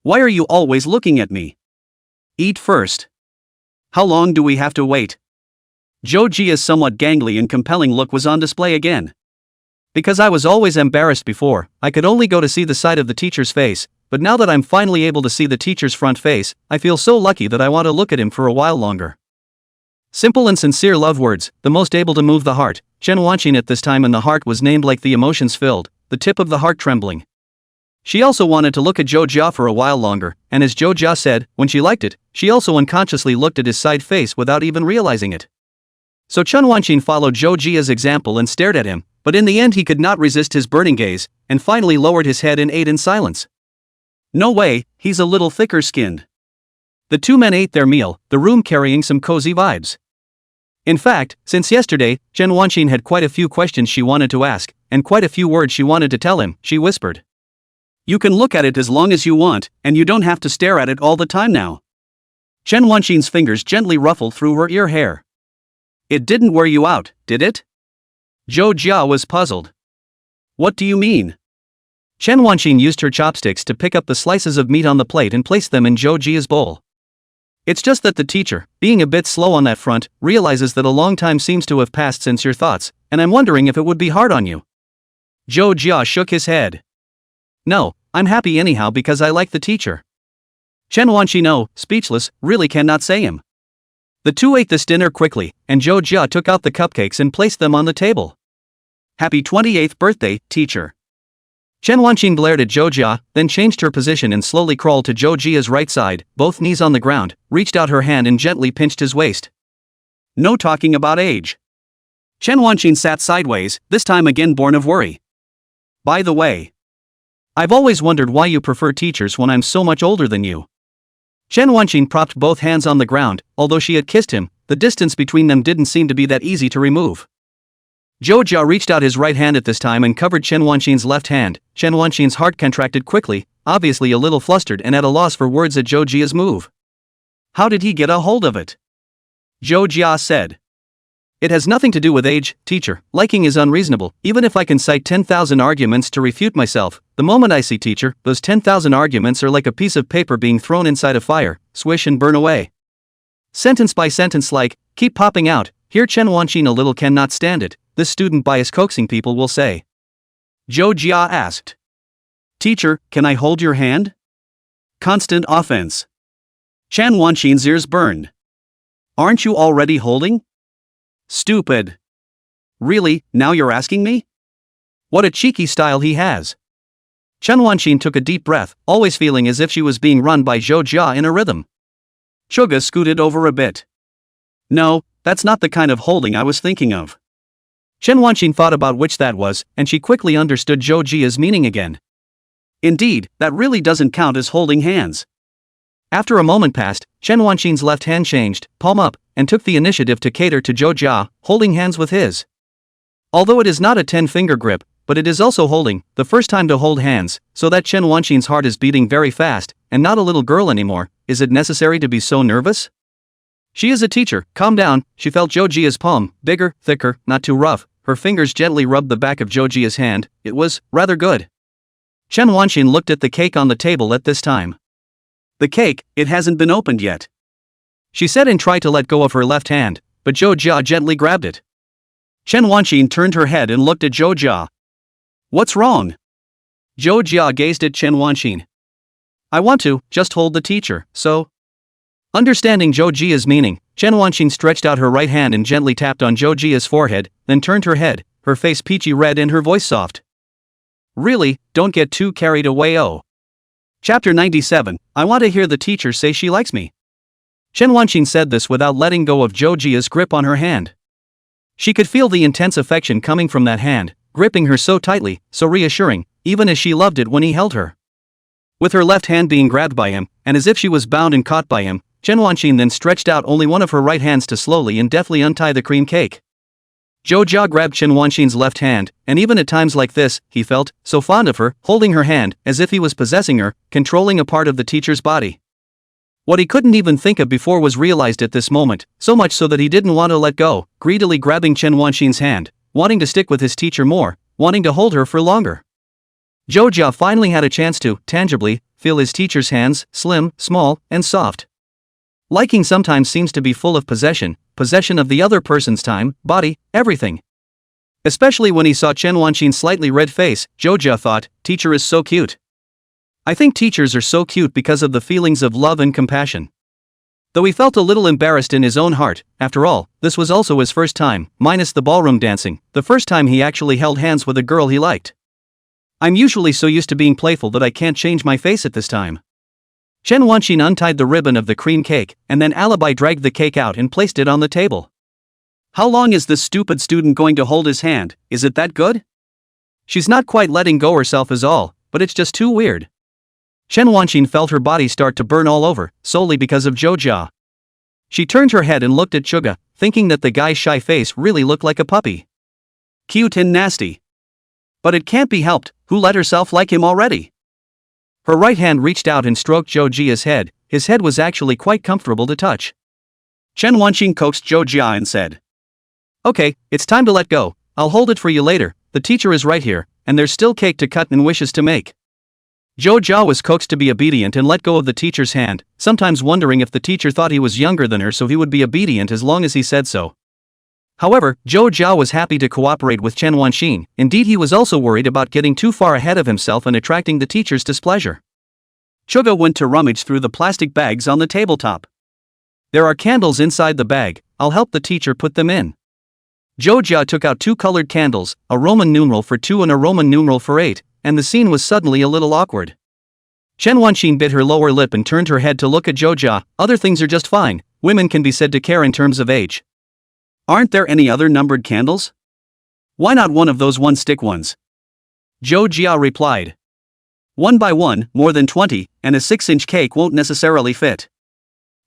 [SPEAKER 1] Why are you always looking at me? Eat first. How long do we have to wait? Zhou Jia's somewhat gangly and compelling look was on display again.
[SPEAKER 2] Because I was always embarrassed before, I could only go to see the side of the teacher's face, but now that I'm finally able to see the teacher's front face, I feel so lucky that I want to look at him for a while longer. Simple and sincere love words, the most able to move the heart. Chen Wanqing at this time in the heart was named like the emotions filled, the tip of the heart trembling. She also wanted to look at Zhou Jia for a while longer, and as Zhou Jia said, when she liked it, she also unconsciously looked at his side face without even realizing it. So Chen Wanqing followed Zhou Jia's example and stared at him, but in the end he could not resist his burning gaze, and finally lowered his head and ate in silence.
[SPEAKER 1] No way, he's a little thicker skinned.
[SPEAKER 2] The 2 men ate their meal, the room carrying some cozy vibes. In fact, since yesterday, Chen Wanqing had quite a few questions she wanted to ask, and quite a few words she wanted to tell him, she whispered.
[SPEAKER 1] You can look at it as long as you want, and you don't have to stare at it all the time now. Chen Wanqing's fingers gently ruffled through her ear hair. It didn't wear you out, did it? Zhou Jia was puzzled. What do you mean?
[SPEAKER 2] Chen Wanqing used her chopsticks to pick up the slices of meat on the plate and place them in Zhou Jia's bowl. It's just that the teacher, being a bit slow on that front, realizes that a long time seems to have passed since your thoughts, and I'm wondering if it would be hard on you.
[SPEAKER 1] Zhou Jia shook his head.
[SPEAKER 2] No, I'm happy anyhow because I like the teacher.
[SPEAKER 1] Chen Wanqing, speechless, really cannot say him.
[SPEAKER 2] The 2 ate this dinner quickly, and Zhou Jia took out the cupcakes and placed them on the table.
[SPEAKER 1] Happy 28th birthday, teacher.
[SPEAKER 2] Chen Wanqing glared at Zhou Jia, then changed her position and slowly crawled to Zhou Jia's right side, both knees on the ground, reached out her hand and gently pinched his waist.
[SPEAKER 1] No talking about age. Chen Wanqing sat sideways, this time again born of worry. By the way,
[SPEAKER 2] I've always wondered why you prefer teachers when I'm so much older than you. Chen Wanqing propped both hands on the ground, although she had kissed him, the distance between them didn't seem to be that easy to remove. Zhou Jia reached out his right hand at this time and covered Chen Wanqing's left hand. Chen Wanqing's heart contracted quickly, obviously a little flustered and at a loss for words at Zhou Jia's move.
[SPEAKER 1] How did he get a hold of it? Zhou Jia said.
[SPEAKER 2] It has nothing to do with age, teacher. Liking is unreasonable, even if I can cite 10,000 arguments to refute myself. The moment I see teacher, those 10,000 arguments are like a piece of paper being thrown inside a fire, swish and burn away. Sentence by sentence like, keep popping out. Here Chen Wanqing a little cannot stand it. This student bias coaxing people will say.
[SPEAKER 1] Zhou Jia asked. Teacher, can I hold your hand? Constant offense. Chen Wanqing's ears burned. Aren't you already holding? Stupid. Really, now you're asking me?
[SPEAKER 2] What a cheeky style he has. Chen Wanqing took a deep breath, always feeling as if she was being run by Zhou Jia in a rhythm.
[SPEAKER 1] Suga scooted over a bit. No, that's not the kind of holding I was thinking of.
[SPEAKER 2] Chen Wanqing thought about which that was, and she quickly understood Zhou Jia's meaning again.
[SPEAKER 1] Indeed, that really doesn't count as holding hands.
[SPEAKER 2] After a moment passed, Chen Wanqing's left hand changed, palm up, and took the initiative to cater to Zhou Jia, holding hands with his. Although it is not a 10-finger grip, but it is also holding, the first time to hold hands, so that Chen Wanqing's heart is beating very fast, and not a little girl anymore. Is it necessary to be so nervous? She is a teacher, calm down. She felt Zhou Jia's palm, bigger, thicker, not too rough. Her fingers gently rubbed the back of Zhou Jia's hand. It was rather good. Chen Wanxin looked at the cake on the table at this time.
[SPEAKER 1] The cake, it hasn't been opened yet,
[SPEAKER 2] she said and tried to let go of her left hand, but Zhou Jia gently grabbed it.
[SPEAKER 1] Chen Wanxin turned her head and looked at Zhou Jia. What's wrong?
[SPEAKER 2] Zhou Jia gazed at Chen Wanxin. I want to, just hold the teacher, so. Understanding Zhou Jia's meaning, Chen Wanxin stretched out her right hand and gently tapped on Zhou Jia's forehead, then turned her head, her face peachy red and her voice soft.
[SPEAKER 1] Really, don't get too carried away. Oh. Chapter 97, I want to hear the teacher say she likes me.
[SPEAKER 2] Chen Wanxin said this without letting go of Zhou Jia's grip on her hand. She could feel the intense affection coming from that hand, gripping her so tightly, so reassuring, even as she loved it when he held her. With her left hand being grabbed by him, and as if she was bound and caught by him, Chen Wanxin then stretched out only one of her right hands to slowly and deftly untie the cream cake. Zhou Jia grabbed Chen Wanxin's left hand, and even at times like this, he felt so fond of her, holding her hand, as if he was possessing her, controlling a part of the teacher's body. What he couldn't even think of before was realized at this moment, so much so that he didn't want to let go, greedily grabbing Chen Wanxin's hand, wanting to stick with his teacher more, wanting to hold her for longer. Zhou Jia finally had a chance to, tangibly, feel his teacher's hands, slim, small, and soft. Liking sometimes seems to be full of possession of the other person's time, body, everything. Especially when he saw Chen Wanxin's slightly red face, Zhou Jia thought, teacher is so cute. I think teachers are so cute because of the feelings of love and compassion. Though he felt a little embarrassed in his own heart, after all, this was also his first time, minus the ballroom dancing, the first time he actually held hands with a girl he liked. I'm usually so used to being playful that I can't change my face at this time. Chen Wanxin untied the ribbon of the cream cake, and then Alibi dragged the cake out and placed it on the table.
[SPEAKER 1] How long is this stupid student going to hold his hand? Is it that good?
[SPEAKER 2] She's not quite letting go herself is all, but it's just too weird. Chen Wanxin felt her body start to burn all over, solely because of Zhou Jia. She turned her head and looked at Chuga, thinking that the guy's shy face really looked like a puppy.
[SPEAKER 1] Cute and nasty. But it can't be helped, who let herself like him already?
[SPEAKER 2] Her right hand reached out and stroked Zhou Jia's head, his head was actually quite comfortable to touch.
[SPEAKER 1] Chen Wanxin coaxed Zhou Jia and said,
[SPEAKER 2] Okay, it's time to let go, I'll hold it for you later, the teacher is right here, and there's still cake to cut and wishes to make. Zhou Jia was coaxed to be obedient and let go of the teacher's hand, sometimes wondering if the teacher thought he was younger than her so he would be obedient as long as he said so. However, Zhou Jia was happy to cooperate with Chen Wanxin, indeed he was also worried about getting too far ahead of himself and attracting the teacher's displeasure.
[SPEAKER 1] Chuga went to rummage through the plastic bags on the tabletop.
[SPEAKER 2] There are candles inside the bag, I'll help the teacher put them in. Zhou Jia took out 2 colored candles, a Roman numeral for 2 and a Roman numeral for 8, and the scene was suddenly a little awkward. Chen Wanxin bit her lower lip and turned her head to look at Zhou Jia, other things are just fine, women can be said to care in terms of age.
[SPEAKER 1] Aren't there any other numbered candles? Why not one of those one-stick ones?
[SPEAKER 2] Zhou Jia replied.
[SPEAKER 1] 1 by 1, more than 20, and a 6-inch cake won't necessarily fit.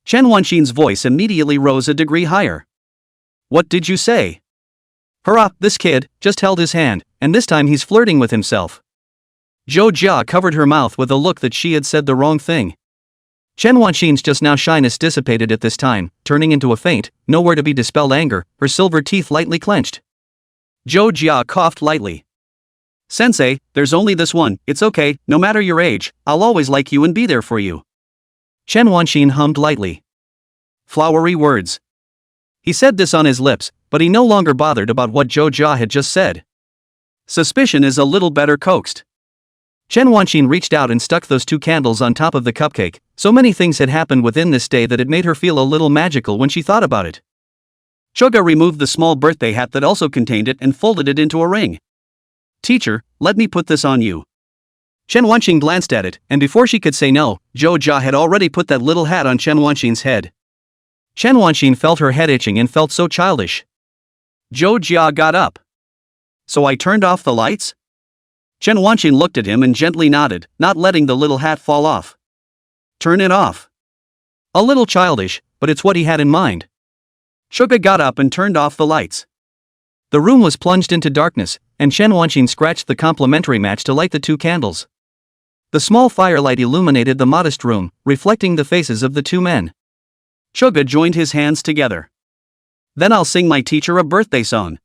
[SPEAKER 1] Chen Wanxin's voice immediately rose a degree higher. What did you say?
[SPEAKER 2] Hurrah, this kid just held his hand, and this time he's flirting with himself. Zhou Jia covered her mouth with a look that she had said the wrong thing. Chen Wanxin's just now shyness dissipated at this time, turning into a faint, nowhere to be dispelled anger, her silver teeth lightly clenched.
[SPEAKER 1] Zhou Jia coughed lightly. Sensei, there's only this one, it's okay, no matter your age, I'll always like you and be there for you.
[SPEAKER 2] Chen Wanxin hummed lightly.
[SPEAKER 1] Flowery words.
[SPEAKER 2] He said this on his lips, but he no longer bothered about what Zhou Jia had just said.
[SPEAKER 1] Suspicion is a little better coaxed.
[SPEAKER 2] Chen Wanxin reached out and stuck those 2 candles on top of the cupcake. So many things had happened within this day that it made her feel a little magical when she thought about it.
[SPEAKER 1] Chuga removed the small birthday hat that also contained it and folded it into a ring. Teacher, let me put this on you.
[SPEAKER 2] Chen Wanxin glanced at it, and before she could say no, Zhou Jia had already put that little hat on Chen Wanxin's head. Chen Wanxin felt her head itching and felt so childish.
[SPEAKER 1] Zhou Jia got up. So I turned off the lights? Chen Wanxin looked at him and gently nodded, not letting the little hat fall off. Turn it off.
[SPEAKER 2] A little childish, but it's what he had in mind.
[SPEAKER 1] Chuga got up and turned off the lights.
[SPEAKER 2] The room was plunged into darkness, and Chen Wanxin scratched the complimentary match to light the 2 candles. The small firelight illuminated the modest room, reflecting the faces of the 2 men.
[SPEAKER 1] Chuga joined his hands together. Then I'll sing my teacher a birthday song.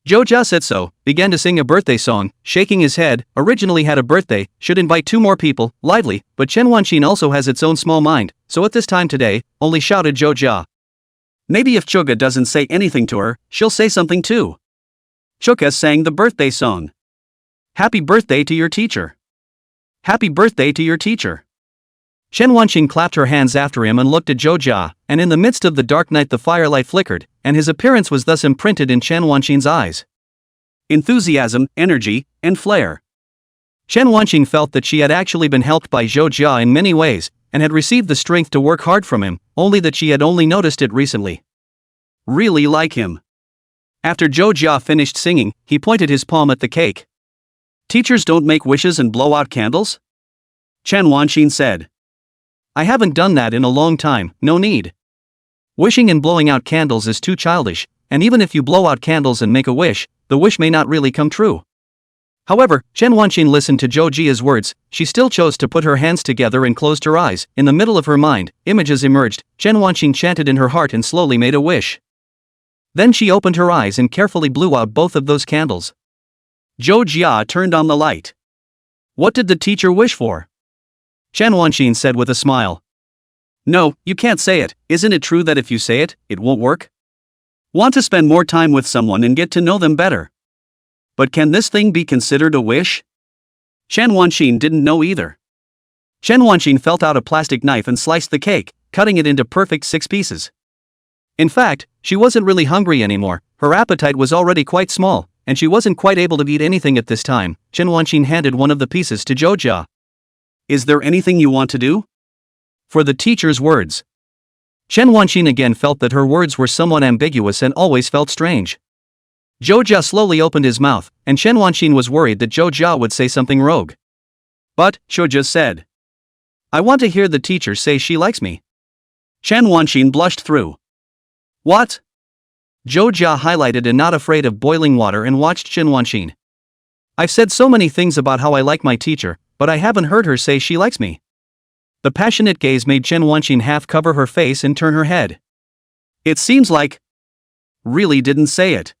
[SPEAKER 2] Zhou Jia said so, began to sing a birthday song, shaking his head. Originally had a birthday, should invite 2 more people, lively, but Chen Wanqin also has its own small mind, so at this time today, only shouted Zhou Jia.
[SPEAKER 1] Maybe if Chuga doesn't say anything to her, she'll say something too. Chuga sang the birthday song. Happy birthday to your teacher. Happy birthday to your teacher.
[SPEAKER 2] Chen Wanqin clapped her hands after him and looked at Zhou Jia, and in the midst of the dark night the firelight flickered, and his appearance was thus imprinted in Chen Wanqin's eyes.
[SPEAKER 1] Enthusiasm, energy, and flair.
[SPEAKER 2] Chen Wanqin felt that she had actually been helped by Zhou Jia in many ways, and had received the strength to work hard from him, only that she had only noticed it recently.
[SPEAKER 1] Really like him. After Zhou Jia finished singing, he pointed his palm at the cake. Teachers don't make wishes and blow out candles? Chen Wanqin said.
[SPEAKER 2] I haven't done that in a long time, no need. Wishing and blowing out candles is too childish, and even if you blow out candles and make a wish, the wish may not really come true. However, Chen Wanqin listened to Zhou Jia's words. She still chose to put her hands together and closed her eyes. In the middle of her mind, images emerged. Chen Wanqin chanted in her heart and slowly made a wish. Then she opened her eyes and carefully blew out both of those candles.
[SPEAKER 1] Zhou Jia turned on the light. What did the teacher wish for?
[SPEAKER 2] Chen Wanqin said with a smile.
[SPEAKER 1] No, you can't say it. Isn't it true that if you say it, it won't work? Want to spend more time with someone and get to know them better. But can this thing be considered a wish? Chen Wanqin didn't know either.
[SPEAKER 2] Chen Wanqin felt out a plastic knife and sliced the cake, cutting it into perfect 6 pieces. In fact, she wasn't really hungry anymore. Her appetite was already quite small, and she wasn't quite able to eat anything at this time. Chen Wanqin handed one of the pieces to Zhou Jia.
[SPEAKER 1] Is there anything you want to do?
[SPEAKER 2] For the teacher's words. Chen Wanqin again felt that her words were somewhat ambiguous and always felt strange. Zhou Jia slowly opened his mouth, and Chen Wanqin was worried that Zhou Jia would say something rogue.
[SPEAKER 1] But, Zhou Jia said.
[SPEAKER 2] I want to hear the teacher say she likes me.
[SPEAKER 1] Chen Wanqin blushed through. What?
[SPEAKER 2] Zhou Jia highlighted and not afraid of boiling water and watched Chen Wanqin. I've said so many things about how I like my teacher, but I haven't heard her say she likes me. The passionate gaze made Chen Wanqin half cover her face and turn her head.
[SPEAKER 1] It seems like. Really didn't say it.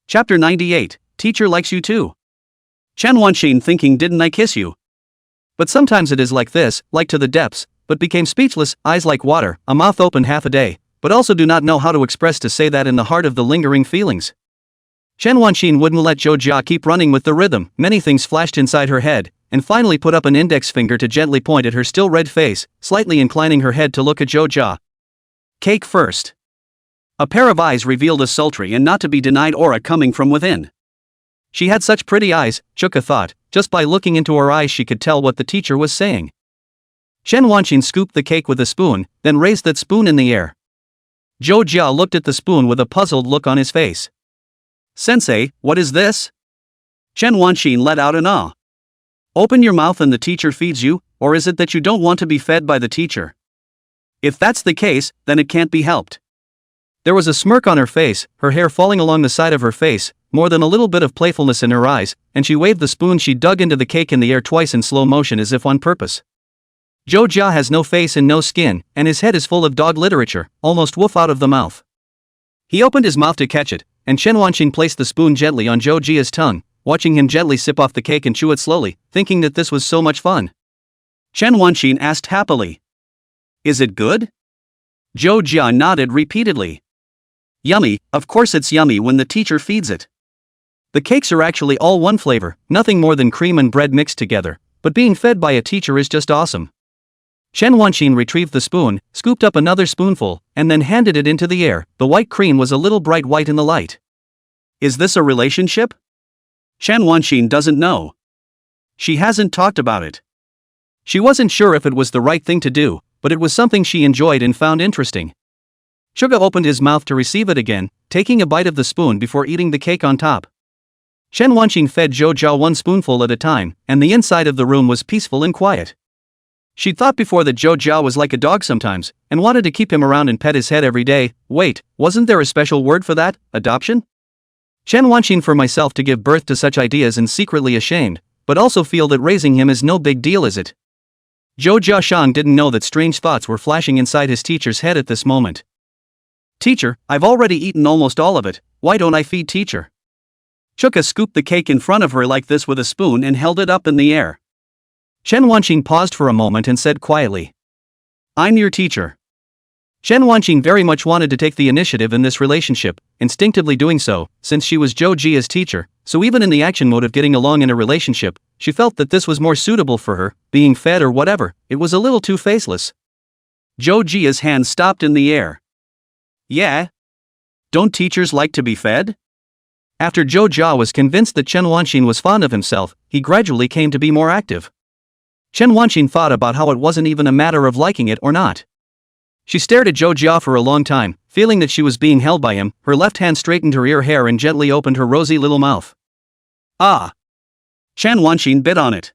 [SPEAKER 1] Chapter 98, Teacher likes you too. Chen Wanqin thinking, didn't I kiss you?
[SPEAKER 2] But sometimes it is like this, like to the depths, but became speechless, eyes like water, a mouth open half a day, but also do not know how to express to say that in the heart of the lingering feelings. Chen Wanqin wouldn't let Zhou Jia keep running with the rhythm. Many things flashed inside her head, and finally put up an index finger to gently point at her still red face, slightly inclining her head to look at Zhou Jia.
[SPEAKER 1] Cake first. A pair of eyes revealed a sultry and not to be denied aura coming from within.
[SPEAKER 2] She had such pretty eyes, Chuka thought. Just by looking into her eyes she could tell what the teacher was saying. Chen Wanqin scooped the cake with a spoon, then raised that spoon in the air. Zhou Jia looked at the spoon with a puzzled look on his face.
[SPEAKER 1] Sensei, what is this? Chen Wanqin let out an ah. Open your mouth and the teacher feeds you, or is it that you don't want to be fed by the teacher? If that's the case, then it can't be helped.
[SPEAKER 2] There was a smirk on her face, her hair falling along the side of her face, more than a little bit of playfulness in her eyes, and she waved the spoon she dug into the cake in the air twice in slow motion as if on purpose. Zhou Jia has no face and no skin, and his head is full of dog literature, almost woof out of the mouth. He opened his mouth to catch it, and Chen Wanqin placed the spoon gently on Zhou Jia's tongue, watching him gently sip off the cake and chew it slowly, thinking that this was so much fun.
[SPEAKER 1] Chen Wanqin asked happily. Is it good? Zhou Jia nodded repeatedly. Yummy, of course it's yummy when the teacher feeds it.
[SPEAKER 2] The cakes are actually all one flavor, nothing more than cream and bread mixed together, but being fed by a teacher is just awesome. Chen Wanqin retrieved the spoon, scooped up another spoonful, and then handed it into the air. The white cream was a little bright white in the light.
[SPEAKER 1] Is this a relationship? Chen Wanqin doesn't know. She hasn't talked about it.
[SPEAKER 2] She wasn't sure if it was the right thing to do, but it was something she enjoyed and found interesting. Suga opened his mouth to receive it again, taking a bite of the spoon before eating the cake on top. Chen Wanqin fed Zhou Jia one spoonful at a time, and the inside of the room was peaceful and quiet. She'd thought before that Zhou Jia was like a dog sometimes, and wanted to keep him around and pet his head every day. Wait, wasn't there a special word for that? Adoption? Chen Wanqin for myself to give birth to such ideas and secretly ashamed, but also feel that raising him is no big deal, is it? Zhou Jiashang didn't know that strange thoughts were flashing inside his teacher's head at this moment.
[SPEAKER 1] Teacher, I've already eaten almost all of it, why don't I feed teacher? Chuka scooped the cake in front of her like this with a spoon and held it up in the air.
[SPEAKER 2] Chen Wanqing paused for a moment and said quietly,
[SPEAKER 1] "I'm your teacher."
[SPEAKER 2] Chen Wanqing very much wanted to take the initiative in this relationship, instinctively doing so, since she was Zhou Jia's teacher, so even in the action mode of getting along in a relationship, she felt that this was more suitable for her, being fed or whatever, it was a little too faceless.
[SPEAKER 1] Zhou Jia's hand stopped in the air. "Yeah? Don't teachers like to be fed?"
[SPEAKER 2] After Zhou Jia was convinced that Chen Wanqing was fond of himself, he gradually came to be more active. Chen Wanqing thought about how it wasn't even a matter of liking it or not. She stared at Zhou Jia for a long time, feeling that she was being held by him. Her left hand straightened her ear hair and gently opened her rosy little mouth.
[SPEAKER 1] "Ah!" Chen Wanqing bit on it.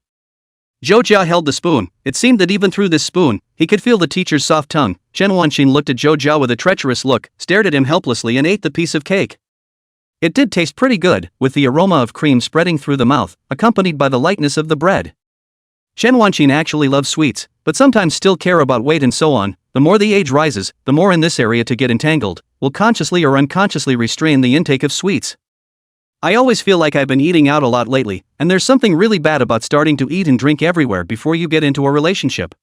[SPEAKER 2] Zhou Jia held the spoon. It seemed that even through this spoon, he could feel the teacher's soft tongue. Chen Wanqing looked at Zhou Jia with a treacherous look, stared at him helplessly and ate the piece of cake. It did taste pretty good, with the aroma of cream spreading through the mouth, accompanied by the lightness of the bread. Chen Wanqing actually loves sweets, but sometimes still care about weight and so on. The more the age rises, the more in this area to get entangled, will consciously or unconsciously restrain the intake of sweets. I always feel like I've been eating out a lot lately, and there's something really bad about starting to eat and drink everywhere before you get into a relationship.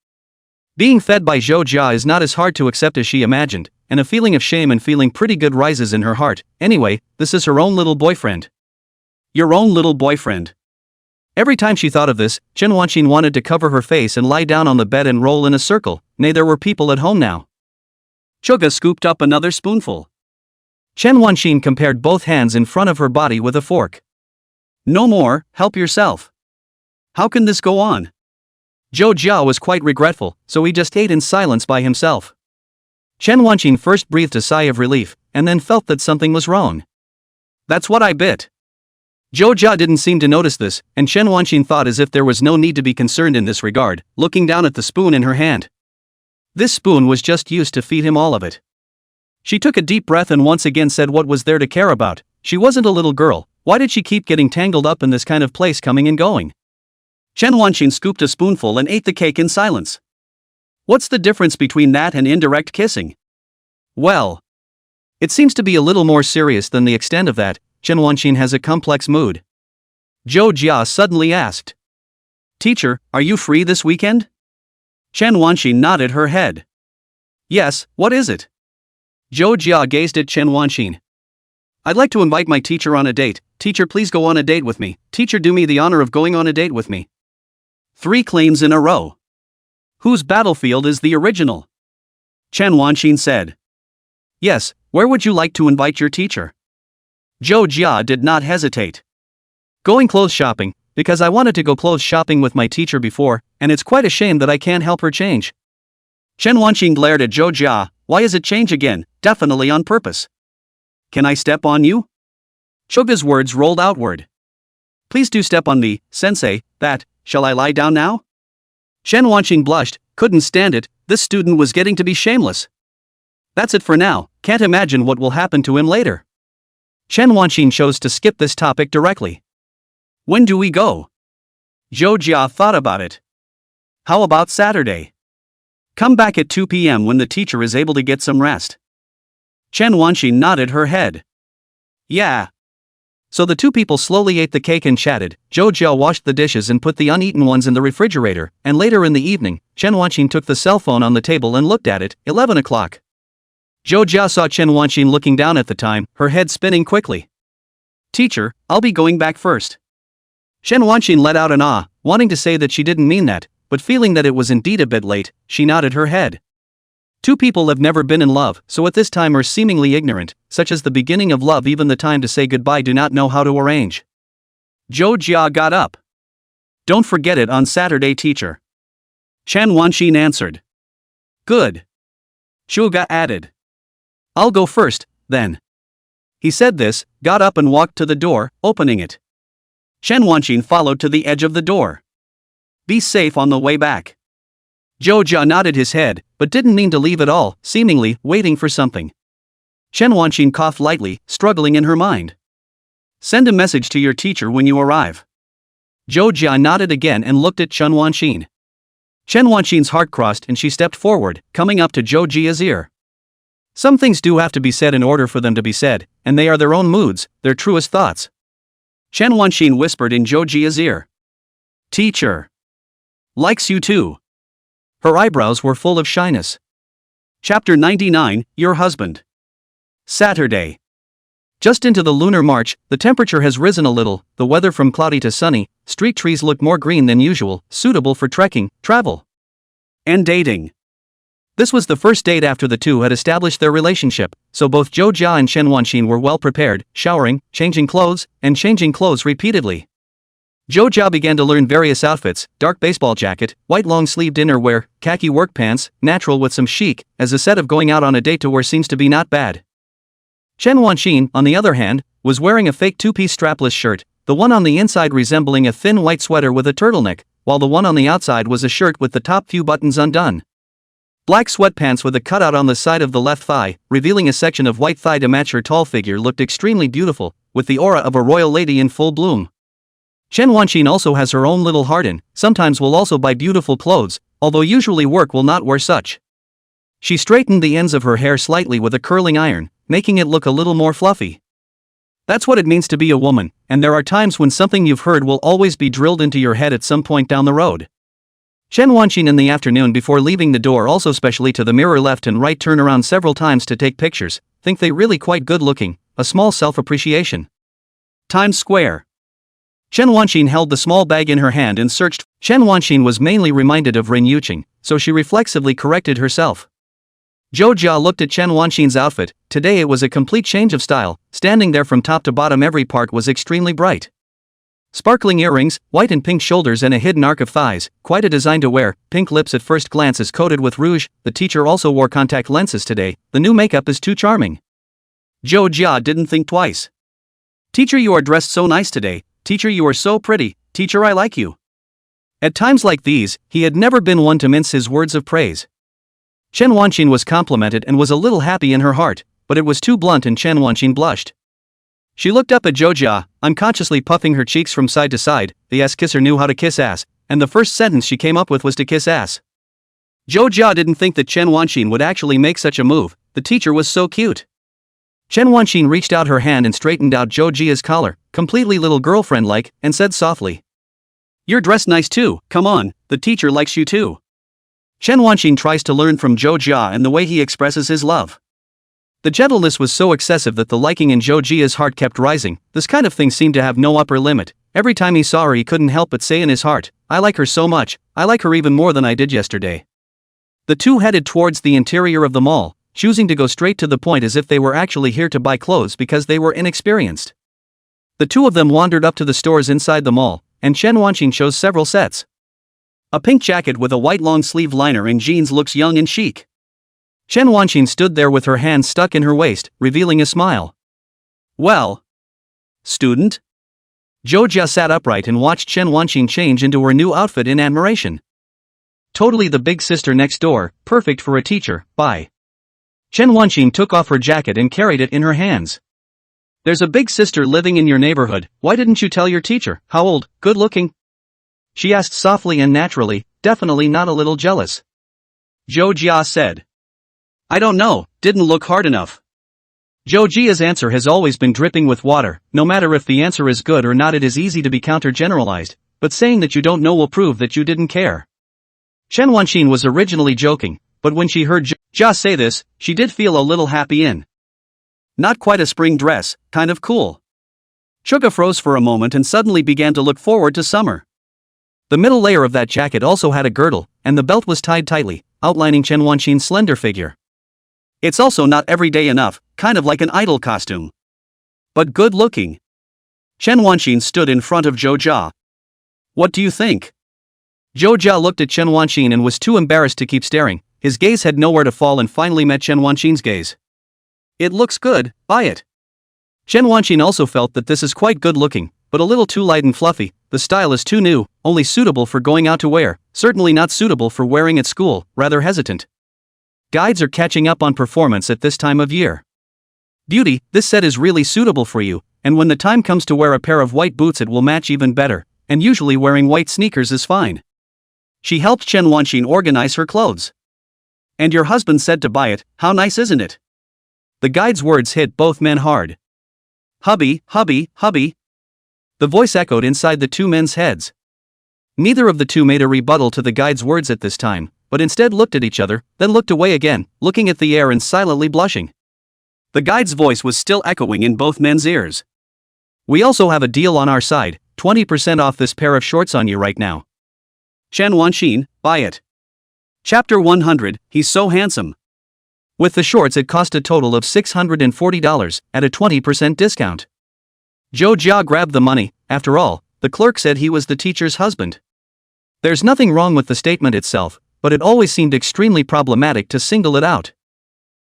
[SPEAKER 2] Being fed by Zhou Jia is not as hard to accept as she imagined, and a feeling of shame and feeling pretty good rises in her heart. Anyway, this is her own little boyfriend.
[SPEAKER 1] Your own little boyfriend.
[SPEAKER 2] Every time she thought of this, Chen Wanqing wanted to cover her face and lie down on the bed and roll in a circle. Nay, there were people at home now.
[SPEAKER 1] Chuka scooped up another spoonful.
[SPEAKER 2] Chen Wanqing compared both hands in front of her body with a fork.
[SPEAKER 1] "No more, help yourself. How can this go on?"
[SPEAKER 2] Zhou Jia was quite regretful, so he just ate in silence by himself. Chen Wanqing first breathed a sigh of relief, and then felt that something was wrong.
[SPEAKER 1] "That's what I bit."
[SPEAKER 2] Zhou Jia didn't seem to notice this, and Chen Wanqing thought as if there was no need to be concerned in this regard, looking down at the spoon in her hand. This spoon was just used to feed him all of it. She took a deep breath and once again said what was there to care about. She wasn't a little girl, why did she keep getting tangled up in this kind of place coming and going?
[SPEAKER 1] Chen Wanqing scooped a spoonful and ate the cake in silence. What's the difference between that and indirect kissing?
[SPEAKER 2] Well, it seems to be a little more serious than the extent of that. Chen Wanqing has a complex mood. Zhou Jia suddenly asked.
[SPEAKER 1] "Teacher, are you free this weekend?" Chen Wanqing nodded her head.
[SPEAKER 2] "Yes, what is it?"
[SPEAKER 1] Zhou Jia gazed at Chen Wanqing.
[SPEAKER 2] "I'd like to invite my teacher on a date. Teacher, please go on a date with me. Teacher, do me the honor of going on a date with me."
[SPEAKER 1] 3 claims in a row. Whose battlefield is the original? Chen Wanqing said.
[SPEAKER 2] "Yes, where would you like to invite your teacher?"
[SPEAKER 1] Zhou Jia did not hesitate.
[SPEAKER 2] "Going clothes shopping, because I wanted to go clothes shopping with my teacher before, and it's quite a shame that I can't help her change."
[SPEAKER 1] Chen Wanqing glared at Zhou Jia. "Why is it change again? Definitely on purpose." "Can I step on you?" Chuga's words rolled outward.
[SPEAKER 2] "Please do step on me, sensei,
[SPEAKER 1] Shall I lie down now?"
[SPEAKER 2] Chen Wanqing blushed, couldn't stand it, this student was getting to be shameless.
[SPEAKER 1] "That's it for now, can't imagine what will happen to him later."
[SPEAKER 2] Chen Wanqing chose to skip this topic directly.
[SPEAKER 1] "When do we go?" Zhou Jia thought about it. "How about Saturday? Come back at 2 p.m. when the teacher is able to get some rest." Chen Wanqing nodded her head. "Yeah."
[SPEAKER 2] So the two people slowly ate the cake and chatted. Zhou Jia washed the dishes and put the uneaten ones in the refrigerator, and later in the evening, Chen Wanqing took the cell phone on the table and looked at it. 11 o'clock. Zhou Jia saw Chen Wanqing looking down at the time, her head spinning quickly.
[SPEAKER 1] "Teacher, I'll be going back first."
[SPEAKER 2] Chen Wanqing let out an ah, wanting to say that she didn't mean that, but feeling that it was indeed a bit late, she nodded her head. Two people have never been in love, so at this time are seemingly ignorant, such as the beginning of love, even the time to say goodbye, do not know how to arrange.
[SPEAKER 1] Zhou Jia got up. "Don't forget it on Saturday, teacher." Chen Wanqing answered. "Good." Chuga added.
[SPEAKER 2] "I'll go first, then." He said this, got up and walked to the door, opening it.
[SPEAKER 1] Chen Wanqing followed to the edge of the door. "Be safe on the way back."
[SPEAKER 2] Zhou Jia nodded his head, but didn't mean to leave at all, seemingly waiting for something. Chen Wanqing coughed lightly, struggling in her mind.
[SPEAKER 1] "Send a message to your teacher when you arrive."
[SPEAKER 2] Zhou Jia nodded again and looked at Chen Wanqing. Chen Wanqing's heart crossed and she stepped forward, coming up to Zhou Jia's ear. Some things do have to be said in order for them to be said, and they are their own moods, their truest thoughts.
[SPEAKER 1] Chen Wanxin whispered in Zhou Jia's ear. Teacher. Likes you too.
[SPEAKER 2] Her eyebrows were full of shyness.
[SPEAKER 1] Chapter 99, Your Husband. Saturday.
[SPEAKER 2] Just into the lunar March, the temperature has risen a little, the weather from cloudy to sunny, street trees look more green than usual, suitable for trekking, travel,
[SPEAKER 1] and dating.
[SPEAKER 2] This was the first date after the two had established their relationship, so both Zhou Jia and Chen Wanxin were well prepared, showering, changing clothes repeatedly. Zhou Jia began to learn various outfits: dark baseball jacket, white long-sleeved innerwear, khaki work pants, natural with some chic, as a set of going out on a date to wear seems to be not bad. Chen Wanxin, on the other hand, was wearing a fake two-piece strapless shirt, the one on the inside resembling a thin white sweater with a turtleneck, while the one on the outside was a shirt with the top few buttons undone. Black sweatpants with a cutout on the side of the left thigh, revealing a section of white thigh to match her tall figure, looked extremely beautiful, with the aura of a royal lady in full bloom. Chen Wanxin also has her own little heart, sometimes will also buy beautiful clothes, although usually work will not wear such. She straightened the ends of her hair slightly with a curling iron, making it look a little more fluffy. That's what it means to be a woman, and there are times when something you've heard will always be drilled into your head at some point down the road. Chen Wanxin in the afternoon before leaving the door also specially to the mirror left and right turn around several times to take pictures, think they really quite good looking, a small self-appreciation.
[SPEAKER 1] Times Square.
[SPEAKER 2] Chen Wanxin held the small bag in her hand and searched. Chen Wanxin was mainly reminded of Ren Yuqing, so she reflexively corrected herself. Zhou Jia looked at Chen Wanxin's outfit. Today it was a complete change of style, standing there from top to bottom every part was extremely bright. Sparkling earrings, white and pink shoulders and a hidden arc of thighs, quite a design to wear. Pink lips at first glance is coated with rouge. The teacher also wore contact lenses today. The new makeup is too charming.
[SPEAKER 1] Zhou Jia didn't think twice. Teacher, you are dressed so nice today. Teacher, you are so pretty. Teacher, I like you. At times like these, he had never been one to mince his words of praise. Chen Wanxin was complimented and was a little happy in her heart, but it was too blunt and Chen Wanxin blushed. She looked up at Zhou Jia, unconsciously puffing her cheeks from side to side. The ass kisser knew how to kiss ass, and the first sentence she came up with was to kiss ass. Zhou Jia didn't think that Chen Wanxin would actually make such a move. The teacher was so cute. Chen Wanxin reached out her hand and straightened out Zhou Jia's collar, completely little girlfriend-like, and said softly, "You're dressed nice too, come on, the teacher likes you too." Chen Wanxin tries to learn from Zhou Jia and the way he expresses his love. The gentleness was so excessive that the liking in Zhou Jia's heart kept rising. This kind of thing seemed to have no upper limit. Every time he saw her he couldn't help but say in his heart, "I like her so much, I like her even more than I did yesterday." The two headed towards the interior of the mall, choosing to go straight to the point as if they were actually here to buy clothes because they were inexperienced. The two of them wandered up to the stores inside the mall, and Chen Wanxin chose several sets. A pink jacket with a white long-sleeve liner and jeans looks young and chic. Chen Wanxin stood there with her hands stuck in her waist, revealing a smile. "Well, student?" Zhou Jia sat upright and watched Chen Wanxin change into her new outfit in admiration. Totally the big sister next door, perfect for a teacher, bye. Chen Wanxin took off her jacket and carried it in her hands. "There's a big sister living in your neighborhood, why didn't you tell your teacher? How old, good looking?" she asked softly and naturally, definitely not a little jealous. Zhou Jia said, "I don't know, didn't look hard enough." Zhou Jia's answer has always been dripping with water. No matter if the answer is good or not, it is easy to be counter-generalized, but saying that you don't know will prove that you didn't care. Chen Wanxin was originally joking, but when she heard Zhou Jia say this, she did feel a little happy in. Not quite a spring dress, kind of cool. Suga froze for a moment and suddenly began to look forward to summer. The middle layer of that jacket also had a girdle, and the belt was tied tightly, outlining Chen Wanxin's slender figure. It's also not everyday enough, kind of like an idol costume. But good looking. Chen Wanxin stood in front of Zhou Jia. "What do you think?" Zhou Jia looked at Chen Wanxin and was too embarrassed to keep staring. His gaze had nowhere to fall and finally met Chen Wanxin's gaze. "It looks good, buy it." Chen Wanxin also felt that this is quite good looking, but a little too light and fluffy. The style is too new, only suitable for going out to wear, certainly not suitable for wearing at school, rather hesitant. Guides are catching up on performance at this time of year. "Beauty, this set is really suitable for you, and when the time comes to wear a pair of white boots it will match even better, and usually wearing white sneakers is fine." She helped Chen Wanxin organize her clothes. "And your husband said to buy it, how nice isn't it?" The guide's words hit both men hard. "Hubby, hubby, hubby."
[SPEAKER 2] The voice echoed inside the two men's heads. Neither of the two made a rebuttal to the guide's words at this time, but instead looked at each other, then looked away again, looking at the air and silently blushing.
[SPEAKER 1] The guide's voice was still echoing in both men's ears.
[SPEAKER 2] We also have a deal on our side, 20% off this pair of shorts on you right now.
[SPEAKER 1] Chen Wanxin, buy it. Chapter 100, He's So Handsome.
[SPEAKER 2] With the shorts it cost a total of $640, at a 20% discount. Zhou Jia grabbed the money. After all, the clerk said he was the teacher's husband. There's nothing wrong with the statement itself, but it always seemed extremely problematic to single it out.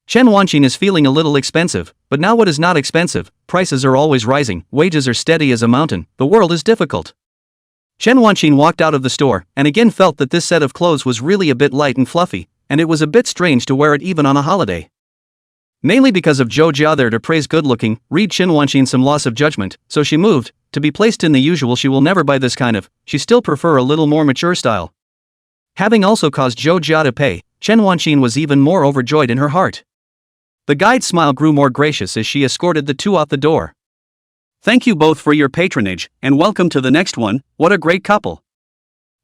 [SPEAKER 2] Chen Wanxin is feeling a little expensive, but now what is not expensive? Prices are always rising, wages are steady as a mountain, the world is difficult. Chen Wanxin walked out of the store, and again felt that this set of clothes was really a bit light and fluffy, and it was a bit strange to wear it even on a holiday. Mainly because of Zhou Jia there to praise good-looking, read Chen Wanxin some loss of judgment, so she moved, to be placed in the usual she will never buy this kind of, she still prefer a little more mature style. Having also caused Zhou Jia to pay, Chen Wanxin was even more overjoyed in her heart. The guide's smile grew more gracious as she escorted the two out the door.
[SPEAKER 1] Thank you both for your patronage, and welcome to the next one. What a great couple.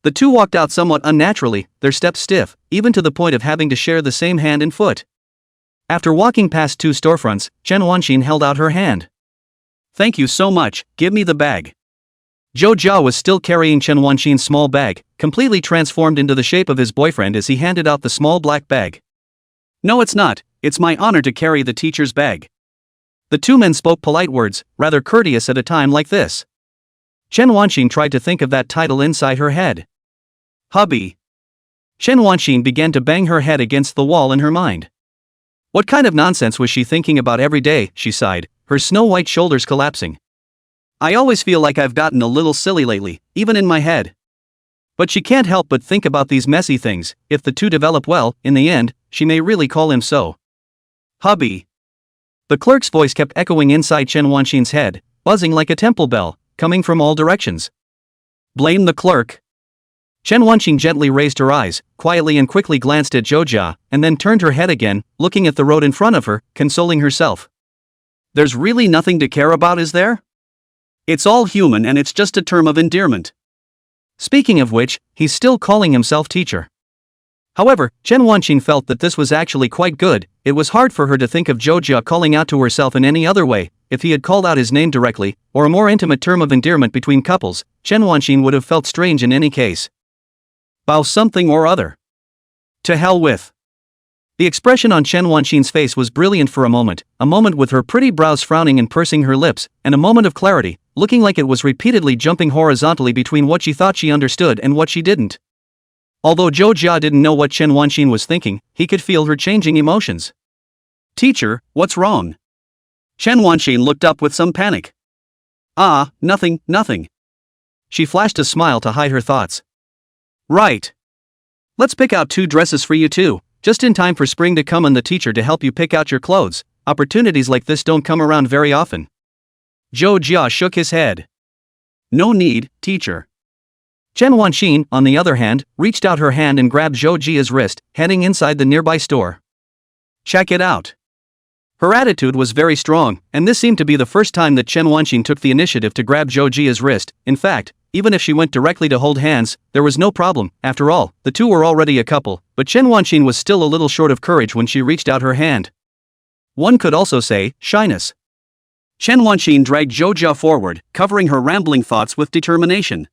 [SPEAKER 2] The two walked out somewhat unnaturally, their steps stiff, even to the point of having to share the same hand and foot. After walking past two storefronts, Chen Wanxin held out her hand.
[SPEAKER 1] Thank you so much, give me the bag.
[SPEAKER 2] Zhou Jia was still carrying Chen Wanxin's small bag, completely transformed into the shape of his boyfriend as he handed out the small black bag.
[SPEAKER 1] No, it's not, it's my honor to carry the teacher's bag.
[SPEAKER 2] The two men spoke polite words, rather courteous at a time like this. Chen Wanxin tried to think of that title inside her head.
[SPEAKER 1] Hubby.
[SPEAKER 2] Chen Wanxin began to bang her head against the wall in her mind. What kind of nonsense was she thinking about every day, she sighed, her snow-white shoulders collapsing.
[SPEAKER 1] I always feel like I've gotten a little silly lately, even in my head.
[SPEAKER 2] But she can't help but think about these messy things. If the two develop well, in the end, she may really call him so.
[SPEAKER 1] Hubby.
[SPEAKER 2] The clerk's voice kept echoing inside Chen Wanxin's head, buzzing like a temple bell, coming from all directions.
[SPEAKER 1] Blame the clerk.
[SPEAKER 2] Chen Wanxin gently raised her eyes, quietly and quickly glanced at Zhou Jia, and then turned her head again, looking at the road in front of her, consoling herself.
[SPEAKER 1] There's really nothing to care about, is there? It's all human and it's just a term of endearment.
[SPEAKER 2] Speaking of which, he's still calling himself teacher. However, Chen Wanxin felt that this was actually quite good. It was hard for her to think of Zhou Jia calling out to herself in any other way. If he had called out his name directly, or a more intimate term of endearment between couples, Chen Wanxin would have felt strange in any case.
[SPEAKER 1] Bao something or other. To hell with.
[SPEAKER 2] The expression on Chen Wanxin's face was brilliant for a moment with her pretty brows frowning and pursing her lips, and a moment of clarity, looking like it was repeatedly jumping horizontally between what she thought she understood and what she didn't. Although Zhou Jia didn't know what Chen Wanxin was thinking, he could feel her changing emotions.
[SPEAKER 1] Teacher, what's wrong? Chen Wanxin looked up with some panic. Ah, nothing.
[SPEAKER 2] She flashed a smile to hide her thoughts.
[SPEAKER 1] Right. Let's pick out 2 dresses for you two, just in time for spring to come and the teacher to help you pick out your clothes. Opportunities like this don't come around very often.
[SPEAKER 2] Zhou Jia shook his head.
[SPEAKER 1] No need, teacher.
[SPEAKER 2] Chen Wanxin, on the other hand, reached out her hand and grabbed Zhou Jia's wrist, heading inside the nearby store.
[SPEAKER 1] Check it out.
[SPEAKER 2] Her attitude was very strong, and this seemed to be the first time that Chen Wanxin took the initiative to grab Zhou Jia's wrist. In fact, even if she went directly to hold hands, there was no problem. After all, the two were already a couple, but Chen Wanxin was still a little short of courage when she reached out her hand. One could also say, shyness.
[SPEAKER 1] Chen Wanxin dragged Zhou Jia forward, covering her rambling thoughts with determination.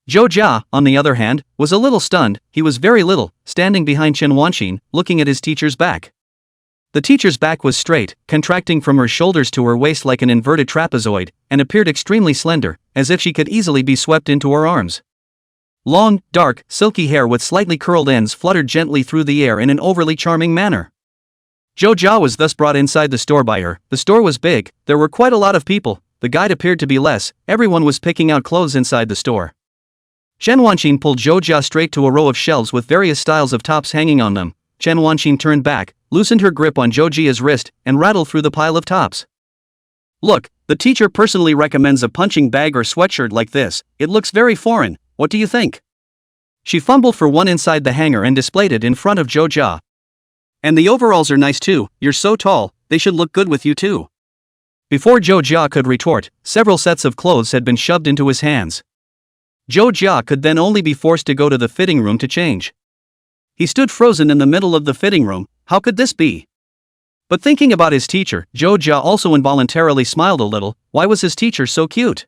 [SPEAKER 2] Zhou Jia, on the other hand, was a little stunned. He was very little, standing behind Chen Wanxin, looking at his teacher's back. The teacher's back was straight, contracting from her shoulders to her waist like an inverted trapezoid, and appeared extremely slender, as if she could easily be swept into her arms. Long, dark, silky hair with slightly curled ends fluttered gently through the air in an overly charming manner. Zhou Jia was thus brought inside the store by her. The store was big, there were quite a lot of people, the guide appeared to be less, everyone was picking out clothes inside the store. Chen Wanxin pulled Zhou Jia straight to a row of shelves with various styles of tops hanging on them. Chen Wanxin turned back, loosened her grip on Zhou Jia's wrist, and rattled through the pile of tops.
[SPEAKER 1] Look, the teacher personally recommends a punching bag or sweatshirt like this. It looks very foreign, what do you think?
[SPEAKER 2] She fumbled for one inside the hanger and displayed it in front of Zhou Jia.
[SPEAKER 1] And the overalls are nice too, you're so tall, they should look good with you too.
[SPEAKER 2] Before Zhou Jia could retort, several sets of clothes had been shoved into his hands. Zhou Jia could then only be forced to go to the fitting room to change. He stood frozen in the middle of the fitting room. How could this be? But thinking about his teacher, Zhou Jia also involuntarily smiled a little. Why was his teacher so cute?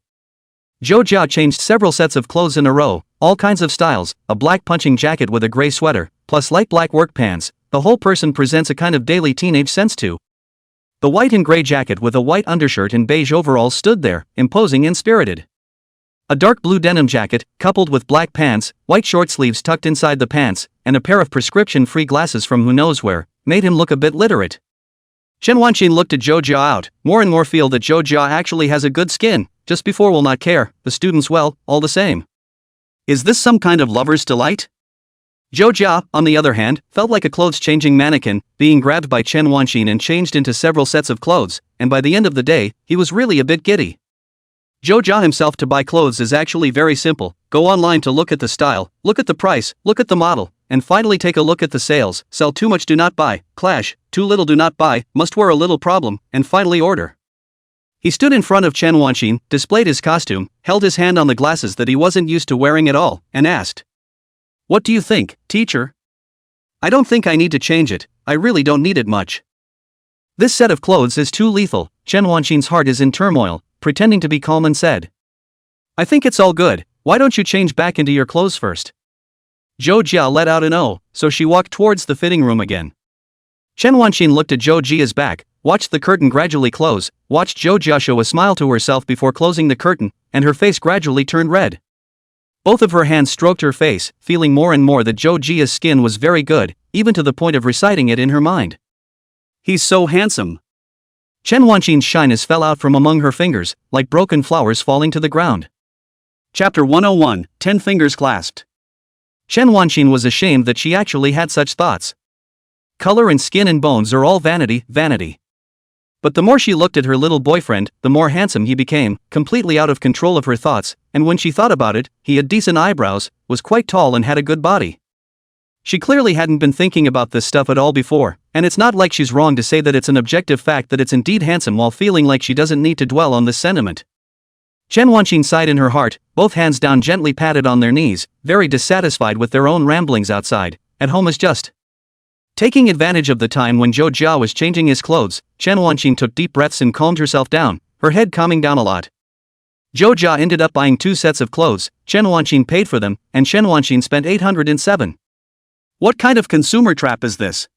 [SPEAKER 2] Zhou Jia changed several sets of clothes in a row, all kinds of styles, a black punching jacket with a gray sweater, plus light black work pants. The whole person presents a kind of daily teenage sense too. The white and gray jacket with a white undershirt and beige overalls stood there, imposing and spirited. A dark blue denim jacket, coupled with black pants, white short sleeves tucked inside the pants, and a pair of prescription-free glasses from who knows where, made him look a bit literate. Chen Wanqin looked at Zhou Jia out, more and more feel that Zhou Jia actually has a good skin, just before will not care, the students well, all the same. Is this some kind of lover's delight? Zhou Jia, on the other hand, felt like a clothes-changing mannequin, being grabbed by Chen Wanqin and changed into several sets of clothes, and by the end of the day, he was really a bit giddy. Zhou Jia himself to buy clothes is actually very simple. Go online to look at the style, look at the price, look at the model, and finally take a look at the sales. Sell too much, do not buy. Clash, too little, do not buy. Must wear a little, problem, and finally order. He stood in front of Chen Wanqin, displayed his costume, held his hand on the glasses that he wasn't used to wearing at all, and asked, "What do you think, teacher?" "I don't think I need to change it. I really don't need it much." "This set of clothes is too lethal." Chen Wanqin's heart is in turmoil, pretending to be calm and said, "I think it's all good. Why don't you change back into your clothes first?" Zhou Jia let out an "oh," so she walked towards the fitting room again. Chen Wanqin looked at Zhou Jia's back, watched the curtain gradually close, watched Zhou Jia show a smile to herself before closing the curtain, and her face gradually turned red. Both of her hands stroked her face, feeling more and more that Zhou Jia's skin was very good, even to the point of reciting it in her mind. "He's so handsome." Chen Wanqin's shyness fell out from among her fingers, like broken flowers falling to the ground. Chapter 101, 10 Fingers Clasped. Chen Wanqin was ashamed that she actually had such thoughts. Color and skin and bones are all vanity, vanity. But the more she looked at her little boyfriend, the more handsome he became, completely out of control of her thoughts, and when she thought about it, he had decent eyebrows, was quite tall and had a good body. She clearly hadn't been thinking about this stuff at all before, and it's not like she's wrong to say that it's an objective fact that it's indeed handsome while feeling like she doesn't need to dwell on this sentiment. Chen Wanqin sighed in her heart, both hands down gently patted on their knees, very dissatisfied with their own ramblings outside. At home is just. Taking advantage of the time when Zhou Jia was changing his clothes, Chen Wanqin took deep breaths and calmed herself down, her head calming down a lot. Zhou Jia ended up buying 2 sets of clothes, Chen Wanqin paid for them, and Chen Wanqin spent 807. What kind of consumer trap is this?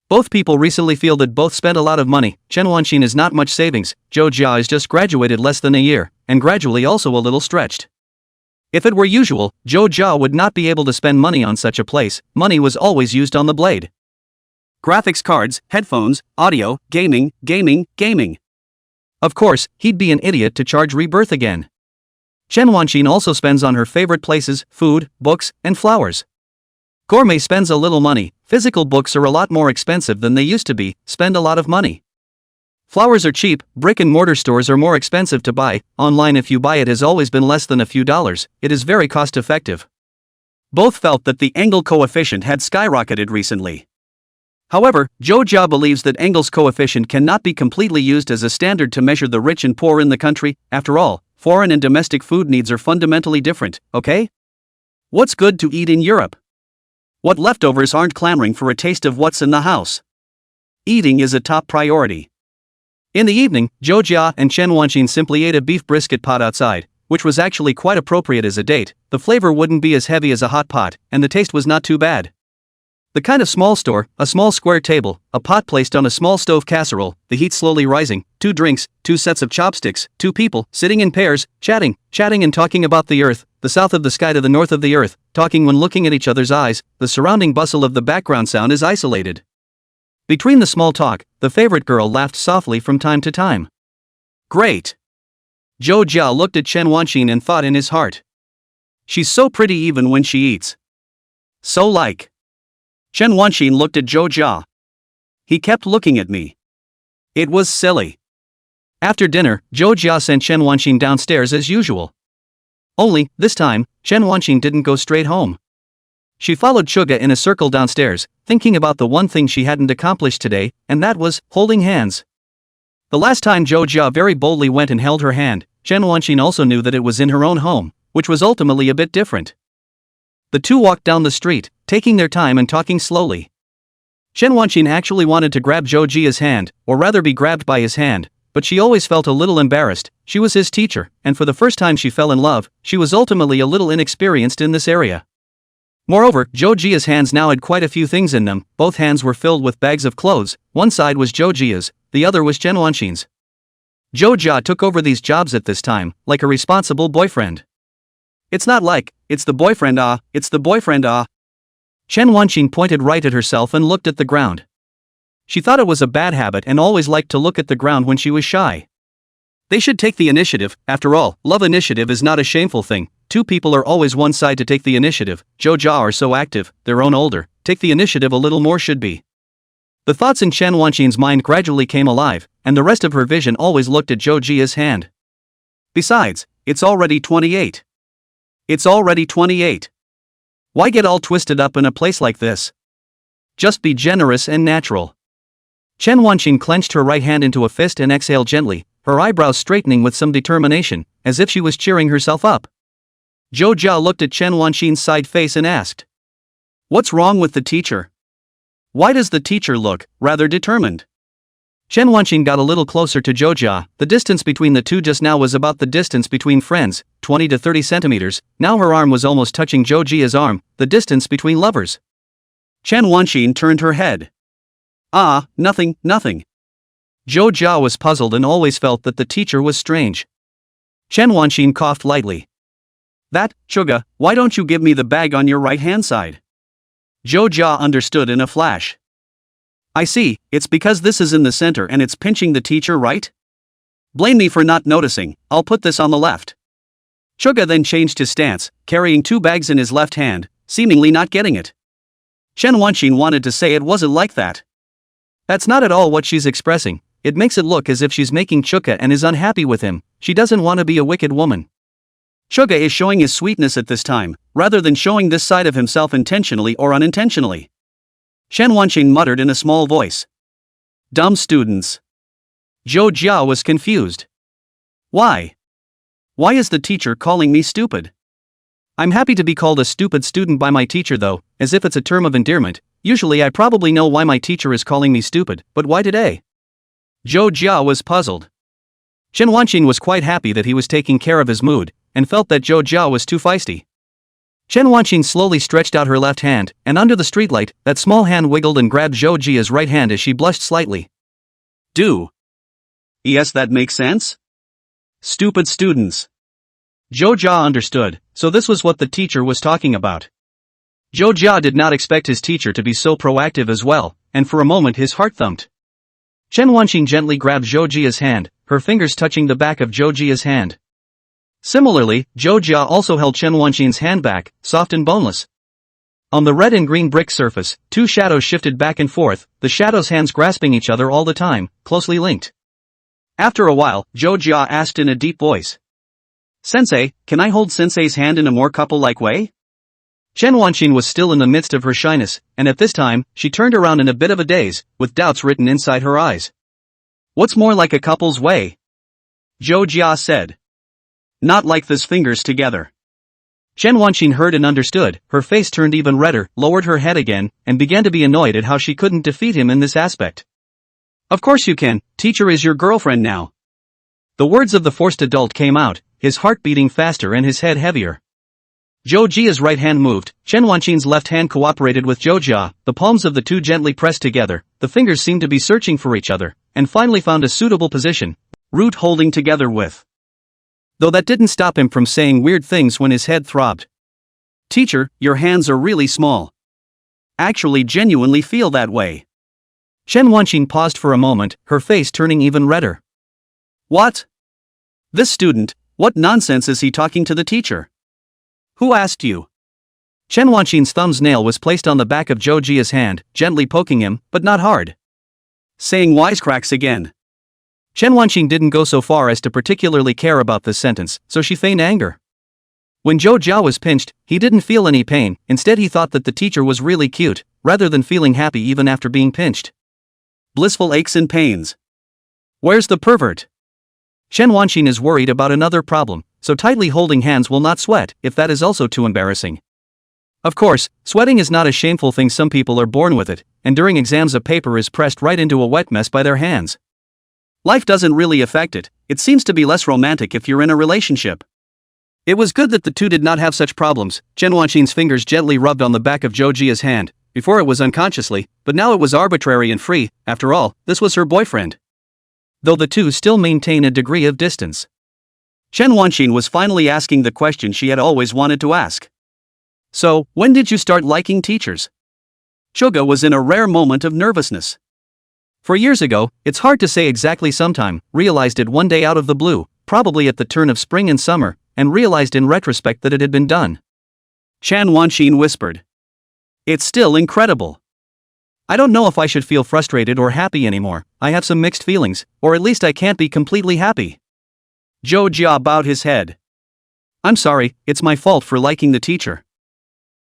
[SPEAKER 2] Both people recently feel that both spent a lot of money. Chen Wanqin is not much savings, Zhou Jia is just graduated less than a year, and gradually also a little stretched. If it were usual, Zhou Jia would not be able to spend money on such a place. Money was always used on the blade. Graphics cards, headphones, audio, gaming. Of course, he'd be an idiot to charge rebirth again. Chen Wanqin also spends on her favorite places, food, books, and flowers. Gourmet spends a little money. Physical books are a lot more expensive than they used to be, spend a lot of money. Flowers are cheap, brick-and-mortar stores are more expensive to buy, online if you buy it has always been less than a few dollars, it is very cost-effective. Both felt that the Engel coefficient had skyrocketed recently. However, Zhou Jia believes that Engel's coefficient cannot be completely used as a standard to measure the rich and poor in the country. After all, foreign and domestic food needs are fundamentally different, okay? What's good to eat in Europe? What leftovers aren't clamoring for a taste of what's in the house? Eating is a top priority. In the evening, Zhou Jia and Chen Wanqin simply ate a beef brisket pot outside, which was actually quite appropriate as a date. The flavor wouldn't be as heavy as a hot pot, and the taste was not too bad. The kind of small store, a small square table, a pot placed on a small stove casserole, the heat slowly rising, 2 drinks, 2 sets of chopsticks, 2 people, sitting in pairs, chatting and talking about the earth, the south of the sky to the north of the earth, talking when looking at each other's eyes, the surrounding bustle of the background sound is isolated. Between the small talk, the favorite girl laughed softly from time to time. Great! Zhou Jia looked at Chen Wanqin and thought in his heart. She's so pretty even when she eats. So like. Chen Wanqin looked at Zhou Jia. He kept looking at me. It was silly. After dinner, Zhou Jia sent Chen Wanqin downstairs as usual. Only, this time, Chen Wanqin didn't go straight home. She followed Chuga in a circle downstairs, thinking about the one thing she hadn't accomplished today, and that was holding hands. The last time Zhou Jia very boldly went and held her hand, Chen Wanqin also knew that it was in her own home, which was ultimately a bit different. The two walked down the street, taking their time and talking slowly. Chen Wanqin actually wanted to grab Zhou Jia's hand, or rather be grabbed by his hand, but she always felt a little embarrassed. She was his teacher, and for the first time she fell in love, she was ultimately a little inexperienced in this area. Moreover, Zhou Jia's hands now had quite a few things in them. Both hands were filled with bags of clothes. One side was Zhou Jia's, the other was Chen Wanqin's. Zhou Jia took over these jobs at this time, like a responsible boyfriend. It's not like, it's the boyfriend it's the boyfriend Chen Wanqin pointed right at herself and looked at the ground. She thought it was a bad habit and always liked to look at the ground when she was shy. They should take the initiative. After all, love initiative is not a shameful thing. Two people are always one side to take the initiative. Zhou Jia are so active, they're own older, take the initiative a little more should be. The thoughts in Chen Wanqin's mind gradually came alive, and the rest of her vision always looked at Zhou Jia's hand. Besides, it's already 28. It's already 28. Why get all twisted up in a place like this? Just be generous and natural. Chen Wanqin clenched her right hand into a fist and exhaled gently, her eyebrows straightening with some determination, as if she was cheering herself up. Zhou Jia looked at Chen Wanqin's side face and asked, "What's wrong with the teacher? Why does the teacher look rather determined?" Chen Wanqin got a little closer to Zhou Jia. The distance between the two just now was about the distance between friends, 20 to 30 centimeters. Now her arm was almost touching Zhou Jia's arm, the distance between lovers. Chen Wanqin turned her head. Nothing. Zhou Jia was puzzled and always felt that the teacher was strange. Chen Wanqin coughed lightly. "That, Chuga, why don't you give me the bag on your right-hand side?" Zhou Jia understood in a flash. "I see, it's because this is in the center and it's pinching the teacher, right? Blame me for not noticing, I'll put this on the left." Chuga then changed his stance, carrying two bags in his left hand, seemingly not getting it. Chen Wanqin wanted to say it wasn't like that. That's not at all what she's expressing. It makes it look as if she's making Chuga and is unhappy with him. She doesn't want to be a wicked woman. Chuga is showing his sweetness at this time, rather than showing this side of himself intentionally or unintentionally. Chen Wanqin muttered in a small voice. "Dumb students." Zhou Jia was confused. Why? Why is the teacher calling me stupid? I'm happy to be called a stupid student by my teacher though, as if it's a term of endearment. Usually I probably know why my teacher is calling me stupid, but why today? Zhou Jia was puzzled. Chen Wanqin was quite happy that he was taking care of his mood, and felt that Zhou Jia was too feisty. Chen Wanqin slowly stretched out her left hand, and under the streetlight, that small hand wiggled and grabbed Zhou Jia's right hand as she blushed slightly. Yes, that makes sense? Stupid students. Zhou Jia understood, so this was what the teacher was talking about. Zhou Jia did not expect his teacher to be so proactive as well, and for a moment his heart thumped. Chen Wanqin gently grabbed Zhou Jia's hand, her fingers touching the back of Zhou Jia's hand. Similarly, Zhou Jia also held Chen Wanqin's hand back, soft and boneless. On the red and green brick surface, two shadows shifted back and forth, the shadows' hands grasping each other all the time, closely linked. After a while, Zhou Jia asked in a deep voice. "Sensei, can I hold Sensei's hand in a more couple-like way?" Chen Wanqin was still in the midst of her shyness, and at this time, she turned around in a bit of a daze, with doubts written inside her eyes. "What's more like a couple's way?" Zhou Jia said. "Not like this, fingers together." Chen Wanqin heard and understood, her face turned even redder, lowered her head again, and began to be annoyed at how she couldn't defeat him in this aspect. "Of course you can, teacher is your girlfriend now." The words of the forced adult came out, his heart beating faster and his head heavier. Zhou Jia's right hand moved, Chen Wanqin's left hand cooperated with Zhou Jia, the palms of the two gently pressed together, the fingers seemed to be searching for each other, and finally found a suitable position, root holding together with. Though that didn't stop him from saying weird things when his head throbbed. "Teacher, your hands are really small. Actually genuinely feel that way." Chen Wanqin paused for a moment, her face turning even redder. "What? This student, what nonsense is he talking to the teacher? Who asked you?" Chen Wanqin's thumb's nail was placed on the back of Zhou Jia's hand, gently poking him, but not hard. "Saying wisecracks again." Chen Wanqin didn't go so far as to particularly care about this sentence, so she feigned anger. When Zhou Jia was pinched, he didn't feel any pain, instead he thought that the teacher was really cute, rather than feeling happy even after being pinched. Blissful aches and pains. Where's the pervert? Chen Wanqin is worried about another problem, so tightly holding hands will not sweat if that is also too embarrassing. Of course, sweating is not a shameful thing, some people are born with it, and during exams a paper is pressed right into a wet mess by their hands. Life doesn't really affect it, it seems to be less romantic if you're in a relationship. It was good that the two did not have such problems. Chen Wanqin's fingers gently rubbed on the back of Zhou Jia's hand. Before it was unconsciously, but now it was arbitrary and free. After all, this was her boyfriend. Though the two still maintain a degree of distance. Chen Wanqin was finally asking the question she had always wanted to ask. So, when did you start liking teachers? Suga was in a rare moment of nervousness. For years ago, it's hard to say exactly, sometime, realized it one day out of the blue, probably at the turn of spring and summer, and realized in retrospect that it had been done. Chen Wanqin whispered. It's still incredible. I don't know if I should feel frustrated or happy anymore. I have some mixed feelings, or at least I can't be completely happy. Zhou Jia bowed his head. I'm sorry, it's my fault for liking the teacher.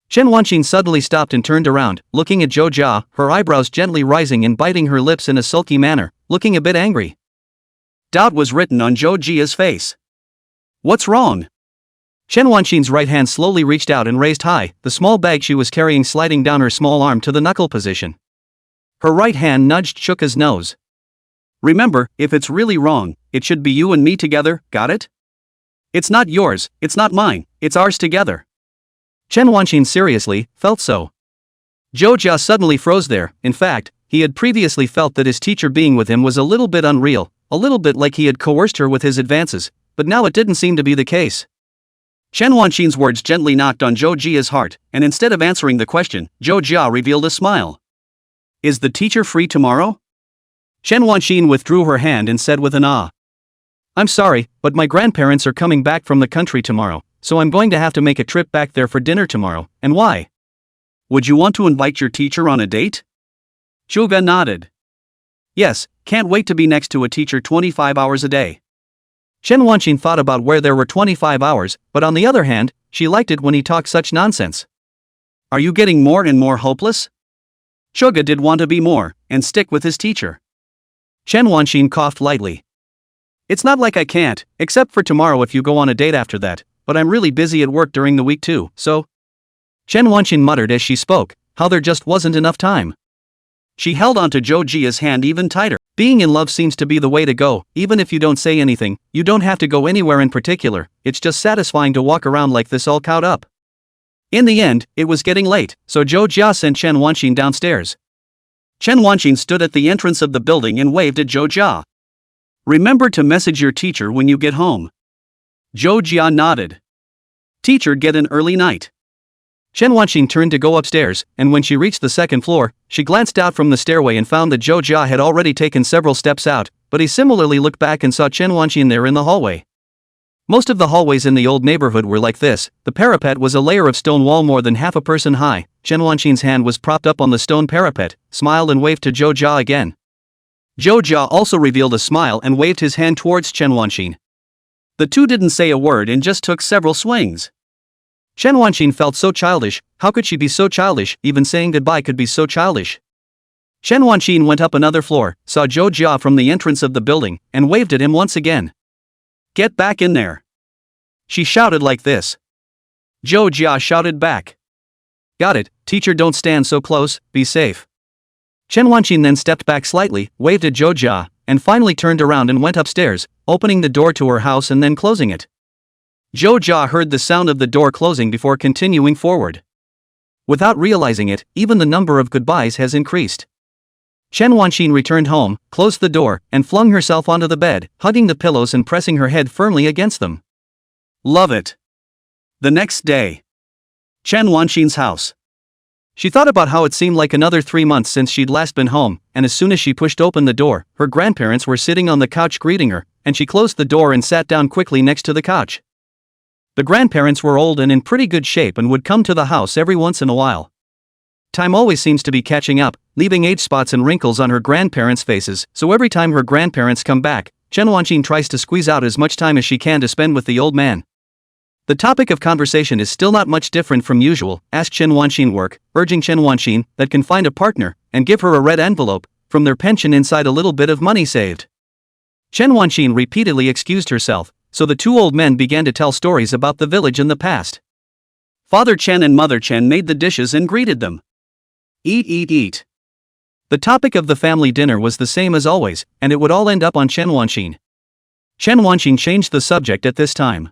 [SPEAKER 2] Chen Wanqin suddenly stopped and turned around, looking at Zhou Jia, her eyebrows gently rising and biting her lips in a sulky manner, looking a bit angry. Doubt was written on Zhou Jia's face. What's wrong? Chen Wanqin's right hand slowly reached out and raised high, the small bag she was carrying sliding down her small arm to the knuckle position. Her right hand nudged Shuka's nose. Remember, if it's really wrong, it should be you and me together, got it? It's not yours, it's not mine, it's ours together. Chen Wanqin seriously felt so. Zhou Jia suddenly froze there. In fact, he had previously felt that his teacher being with him was a little bit unreal, a little bit like he had coerced her with his advances, but now it didn't seem to be the case. Chen Wanqin's words gently knocked on Zhou Jia's heart, and instead of answering the question, Zhou Jia revealed a smile. Is the teacher free tomorrow? Chen Wanqin withdrew her hand and said with an ah. I'm sorry, but my grandparents are coming back from the country tomorrow, so I'm going to have to make a trip back there for dinner tomorrow. And why? Would you want to invite your teacher on a date? Zhuge nodded. Yes, can't wait to be next to a teacher 25 hours a day. Chen Wanqin thought about where there were 25 hours, but on the other hand, she liked it when he talked such nonsense. Are you getting more and more hopeless? Zhuge did want to be more, and stick with his teacher. Chen Wanqin coughed lightly. It's not like I can't, except for tomorrow if you go on a date after that, but I'm really busy at work during the week too, so. Chen Wanqin muttered as she spoke, how there just wasn't enough time. She held onto Zhou Jia's hand even tighter. Being in love seems to be the way to go, even if you don't say anything, you don't have to go anywhere in particular, it's just satisfying to walk around like this all cowed up. In the end, it was getting late, so Zhou Jia sent Chen Wanqin downstairs. Chen Wanqin stood at the entrance of the building and waved at Zhou Jia. Remember to message your teacher when you get home. Zhou Jia nodded. Teacher get an early night. Chen Wanqin turned to go upstairs, and when she reached the second floor, she glanced out from the stairway and found that Zhou Jia had already taken several steps out, but he similarly looked back and saw Chen Wanqin there in the hallway. Most of the hallways in the old neighborhood were like this. The parapet was a layer of stone wall more than half a person high. Chen Wanqin's hand was propped up on the stone parapet, smiled and waved to Zhou Jia again. Zhou Jia also revealed a smile and waved his hand towards Chen Wanqin. The two didn't say a word and just took several swings. Chen Wanqin felt so childish. How could she be so childish? Even saying goodbye could be so childish. Chen Wanqin went up another floor, saw Zhou Jia from the entrance of the building, and waved at him once again. Get back in there. She shouted like this. Zhou Jia shouted back. Got it, teacher, don't stand so close, be safe. Chen Wanqin then stepped back slightly, waved at Zhou Jia, and finally turned around and went upstairs, opening the door to her house and then closing it. Zhou Jia heard the sound of the door closing before continuing forward. Without realizing it, even the number of goodbyes has increased. Chen Wanqin returned home, closed the door, and flung herself onto the bed, hugging the pillows and pressing her head firmly against them. Love it. The next day. Chen Wanqin's house. She thought about how it seemed like another 3 months since she'd last been home, and as soon as she pushed open the door, her grandparents were sitting on the couch greeting her, and she closed the door and sat down quickly next to the couch. The grandparents were old and in pretty good shape and would come to the house every once in a while. Time always seems to be catching up, leaving age spots and wrinkles on her grandparents' faces, so every time her grandparents come back, Chen Wanqin tries to squeeze out as much time as she can to spend with the old man. The topic of conversation is still not much different from usual. Ask Chen Wanqin work, urging Chen Wanqin that can find a partner, and give her a red envelope, from their pension inside a little bit of money saved. Chen Wanqing repeatedly excused herself, so the two old men began to tell stories about the village in the past.
[SPEAKER 1] Father Chen and Mother Chen made the dishes and greeted them. Eat, eat, eat.
[SPEAKER 2] The topic of the family dinner was the same as always, and it would all end up on Chen Wanqing. Chen Wanqing changed the subject at this time.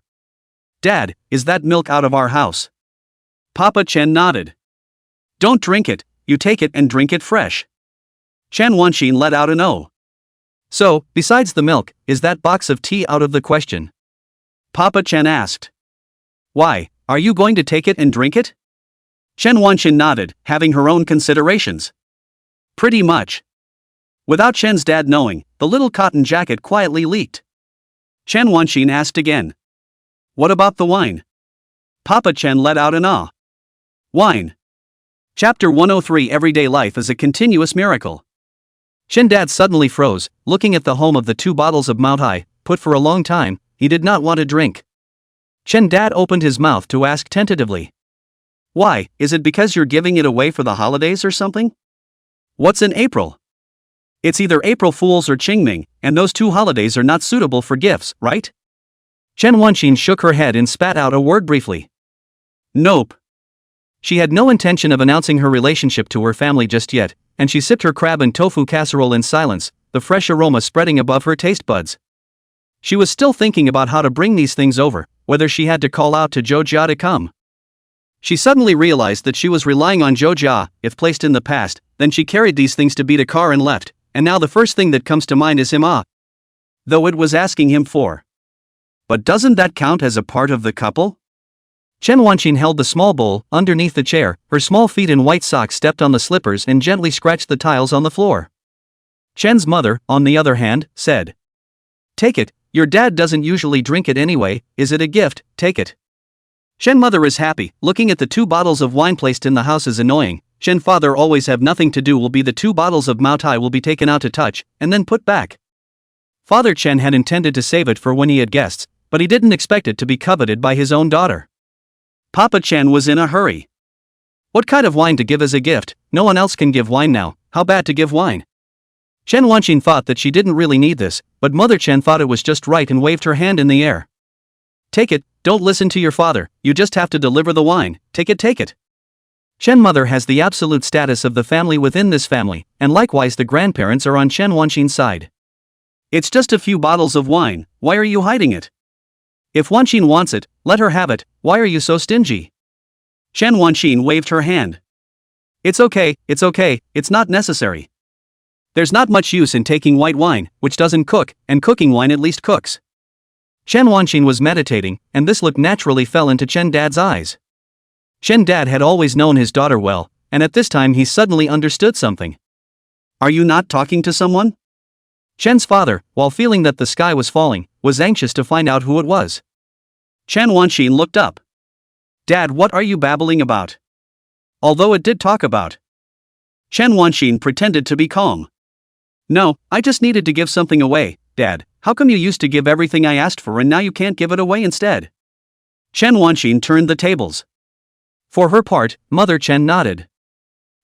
[SPEAKER 1] Dad, is that milk out of our house? Papa Chen nodded. Don't drink it, you take it and drink it fresh. Chen Wanqing let out an "oh."
[SPEAKER 2] So, besides the milk, is that box of tea out of the question?
[SPEAKER 1] Papa Chen asked. Why, are you going to take it and drink it? Chen Wanqing nodded, having her own considerations. Pretty much. Without Chen's dad knowing, the little cotton jacket quietly leaked. Chen Wanqing asked again. What about the wine? Papa Chen let out an "ah." Wine. Chapter 103 Everyday Life is a Continuous Miracle.
[SPEAKER 2] Chen Dad suddenly froze, looking at the home of the 2 bottles of Manhwa, put for a long time. He did not want to drink. Chen Dad opened his mouth to ask tentatively.
[SPEAKER 1] Why, is it because you're giving it away for the holidays or something? What's in April? It's either April Fools or Qingming, and those 2 holidays are not suitable for gifts, right?
[SPEAKER 2] Chen Wanqing shook her head and spat out a word briefly.
[SPEAKER 1] Nope.
[SPEAKER 2] She had no intention of announcing her relationship to her family just yet, and she sipped her crab and tofu casserole in silence, the fresh aroma spreading above her taste buds. She was still thinking about how to bring these things over, whether she had to call out to Zhou Jia to come. She suddenly realized that she was relying on Zhou Jia. If placed in the past, then she carried these things to beat a car and left, and now the first thing that comes to mind is him, though it was asking him for. But doesn't that count as a part of the couple? Chen Wanqing held the small bowl underneath the chair, her small feet in white socks stepped on the slippers and gently scratched the tiles on the floor. Chen's mother, on the other hand, said. Take it, your dad doesn't usually drink it anyway, is it a gift, take it. Chen mother is happy, looking at the 2 bottles of wine placed in the house is annoying. Chen father always have nothing to do will be the 2 bottles of Manhwa will be taken out to touch, and then put back. Father Chen had intended to save it for when he had guests, but he didn't expect it to be coveted by his own daughter.
[SPEAKER 1] Papa Chen was in a hurry.
[SPEAKER 2] What kind of wine to give as a gift? No one else can give wine now, how bad to give wine? Chen Wanqing thought that she didn't really need this, but Mother Chen thought it was just right and waved her hand in the air. Take it, don't listen to your father, you just have to deliver the wine, take it, take it. Chen mother has the absolute status of the family within this family, and likewise the grandparents are on Chen Wanqing's side.
[SPEAKER 1] It's just a few bottles of wine, why are you hiding it? If Wanqing wants it, let her have it, why are you so stingy? Chen Wanqing waved her hand. It's okay, it's not necessary. There's not much use in taking white wine, which doesn't cook, and cooking wine at least cooks.
[SPEAKER 2] Chen Wanqing was meditating, and this look naturally fell into Chen Dad's eyes. Chen Dad had always known his daughter well, and at this time he suddenly understood something.
[SPEAKER 1] Are you not talking to someone?
[SPEAKER 2] Chen's father, while feeling that the sky was falling, was anxious to find out who it was.
[SPEAKER 1] Chen Wanqing looked up. Dad, what are you babbling about? Although it did talk about. Chen Wanqing pretended to be calm. No, I just needed to give something away, Dad. How come you used to give everything I asked for and now you can't give it away instead? Chen Wanqing turned the tables.
[SPEAKER 2] For her part, Mother Chen nodded.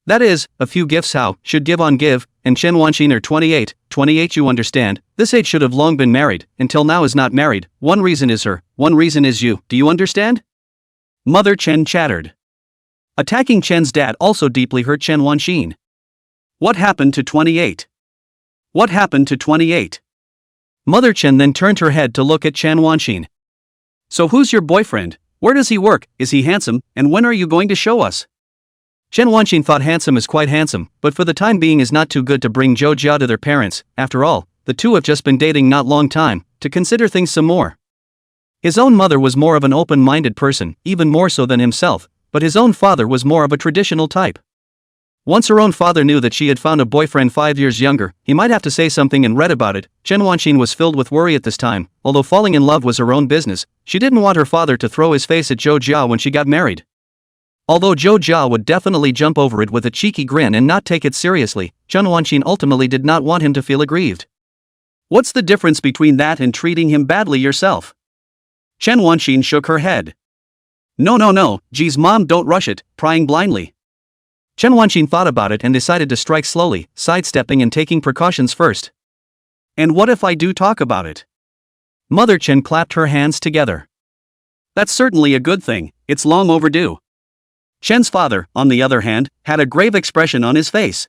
[SPEAKER 2] That is, a few gifts how, should give on give, and Chen Wanqing are 28 you understand, this age should have long been married, until now is not married, one reason is her, one reason is you, do you understand?
[SPEAKER 1] Mother Chen chattered.
[SPEAKER 2] Attacking Chen's dad also deeply hurt Chen Wanqing.
[SPEAKER 1] What happened to 28? What happened to 28?
[SPEAKER 2] Mother Chen then turned her head to look at Chen Wanqing.
[SPEAKER 1] So who's your boyfriend? Where does he work? Is he handsome? And when are you going to show us?
[SPEAKER 2] Chen Wanqing thought handsome is quite handsome, but for the time being is not too good to bring Zhou Jia to their parents. After all, the two have just been dating not long time, to consider things some more. His own mother was more of an open-minded person, even more so than himself, but his own father was more of a traditional type. Once her own father knew that she had found a boyfriend 5 years younger, he might have to say something and read about it. Chen Wanqing was filled with worry at this time. Although falling in love was her own business, she didn't want her father to throw his face at Zhou Jia when she got married. Although Zhou Jia would definitely jump over it with a cheeky grin and not take it seriously, Chen Wanqing ultimately did not want him to feel aggrieved.
[SPEAKER 1] What's the difference between that and treating him badly yourself? Chen Wanqing shook her head. No, geez mom, don't rush it, prying blindly.
[SPEAKER 2] Chen Wanqing thought about it and decided to strike slowly, sidestepping and taking precautions first.
[SPEAKER 1] And what if I do talk about it?
[SPEAKER 2] Mother Chen clapped her hands together.
[SPEAKER 1] That's certainly a good thing, it's long overdue. Chen's father, on the other hand, had a grave expression on his face.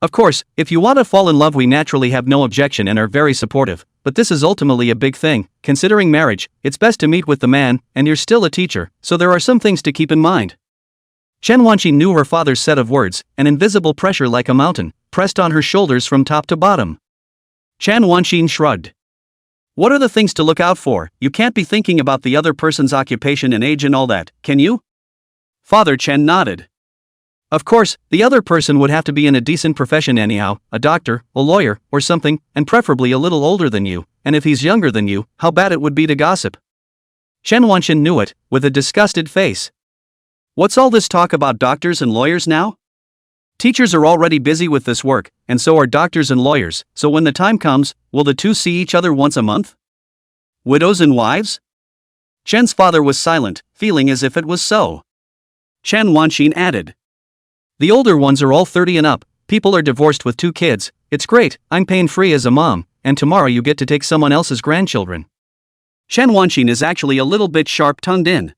[SPEAKER 2] Of course, if you want to fall in love, we naturally have no objection and are very supportive, but this is ultimately a big thing. Considering marriage, it's best to meet with the man, and you're still a teacher, so there are some things to keep in mind. Chen Wanqi knew her father's set of words, an invisible pressure like a mountain, pressed on her shoulders from top to bottom.
[SPEAKER 1] Chen Wanqi shrugged. What are the things to look out for? You can't be thinking about the other person's occupation and age and all that, can you? Father Chen nodded.
[SPEAKER 2] Of course, the other person would have to be in a decent profession anyhow, a doctor, a lawyer, or something, and preferably a little older than you, and if he's younger than you, how bad it would be to gossip.
[SPEAKER 1] Chen Wanqin knew it, with a disgusted face. What's all this talk about doctors and lawyers now? Teachers are already busy with this work, and so are doctors and lawyers, so when the time comes, will the two see each other once a month? Widows and wives? Chen's father was silent, feeling as if it was so. Chen Wanqin added.
[SPEAKER 2] The older ones are all 30 and up, people are divorced with 2 kids, it's great, I'm pain-free as a mom, and tomorrow you get to take someone else's grandchildren.
[SPEAKER 1] Chen Wanqin is actually a little bit sharp-tongued in.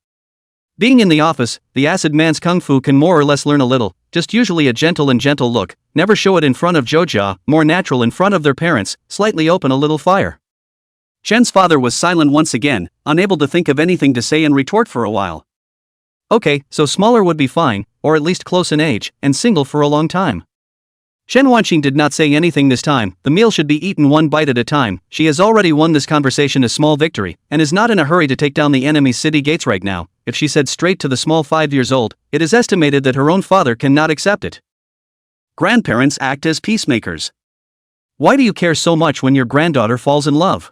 [SPEAKER 2] Being in the office, the acid man's kung fu can more or less learn a little, just usually a gentle look, never show it in front of Joja, more natural in front of their parents, slightly open a little fire.
[SPEAKER 1] Chen's father was silent once again, unable to think of anything to say in retort for a while.
[SPEAKER 2] Okay, so smaller would be fine, or at least close in age, and single for a long time. Chen Wanqing did not say anything this time. The meal should be eaten one bite at a time. She has already won this conversation a small victory, and is not in a hurry to take down the enemy's city gates right now. If she said straight to the small 5 years old, it is estimated that her own father cannot accept it.
[SPEAKER 1] Grandparents act as peacemakers.
[SPEAKER 2] Why do you care so much when your granddaughter falls in love?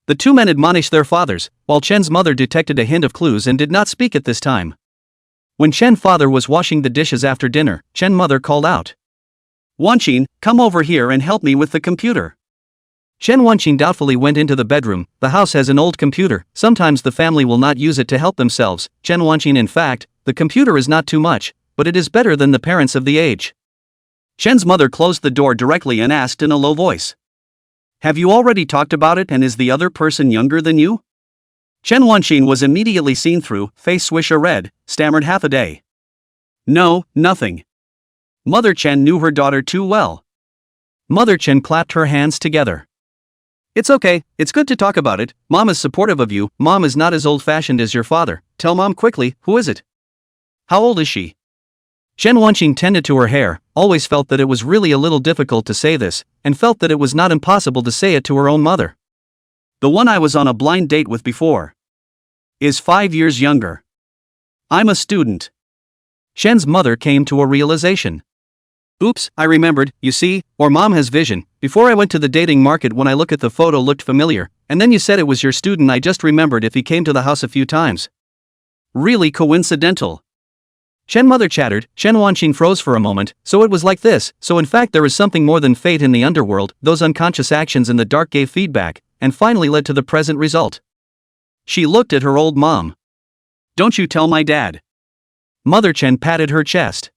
[SPEAKER 2] The 2 men admonished their fathers, while Chen's mother detected a hint of clues and did not speak at this time. When Chen father was washing the dishes after dinner, Chen mother called out.
[SPEAKER 1] Wanqing, come over here and help me with the computer.
[SPEAKER 2] Chen Wanqing doubtfully went into the bedroom. The house has an old computer, sometimes the family will not use it to help themselves. Chen Wanqing, in fact, the computer is not too much, but it is better than the parents of the age.
[SPEAKER 1] Chen's mother closed the door directly and asked in a low voice. Have you already talked about it, and is the other person younger than you? Chen Wanqing was immediately seen through, face swish a red, stammered half a day. No, nothing. Mother Chen knew her daughter too well.
[SPEAKER 2] Mother Chen clapped her hands together.
[SPEAKER 1] It's okay, it's good to talk about it. Mom is supportive of you. Mom is not as old-fashioned as your father. Tell Mom quickly, who is it? How old is she?
[SPEAKER 2] Chen Wanqing tended to her hair, always felt that it was really a little difficult to say this, and felt that it was not impossible to say it to her own mother.
[SPEAKER 1] The one I was on a blind date with before. Is 5 years younger. I'm a student.
[SPEAKER 2] Shen's mother came to a realization.
[SPEAKER 1] Oops, I remembered, you see, or Mom has vision. Before I went to the dating market, when I look at the photo looked familiar, and then you said it was your student. I just remembered if he came to the house a few times. Really coincidental.
[SPEAKER 2] Chen mother chattered. Chen Wanqing froze for a moment. So it was like this. So in fact there is something more than fate in the underworld. Those unconscious actions in the dark gave feedback, and finally led to the present result.
[SPEAKER 1] She looked at her old mom. Don't you tell my dad.
[SPEAKER 2] Mother Chen patted her chest.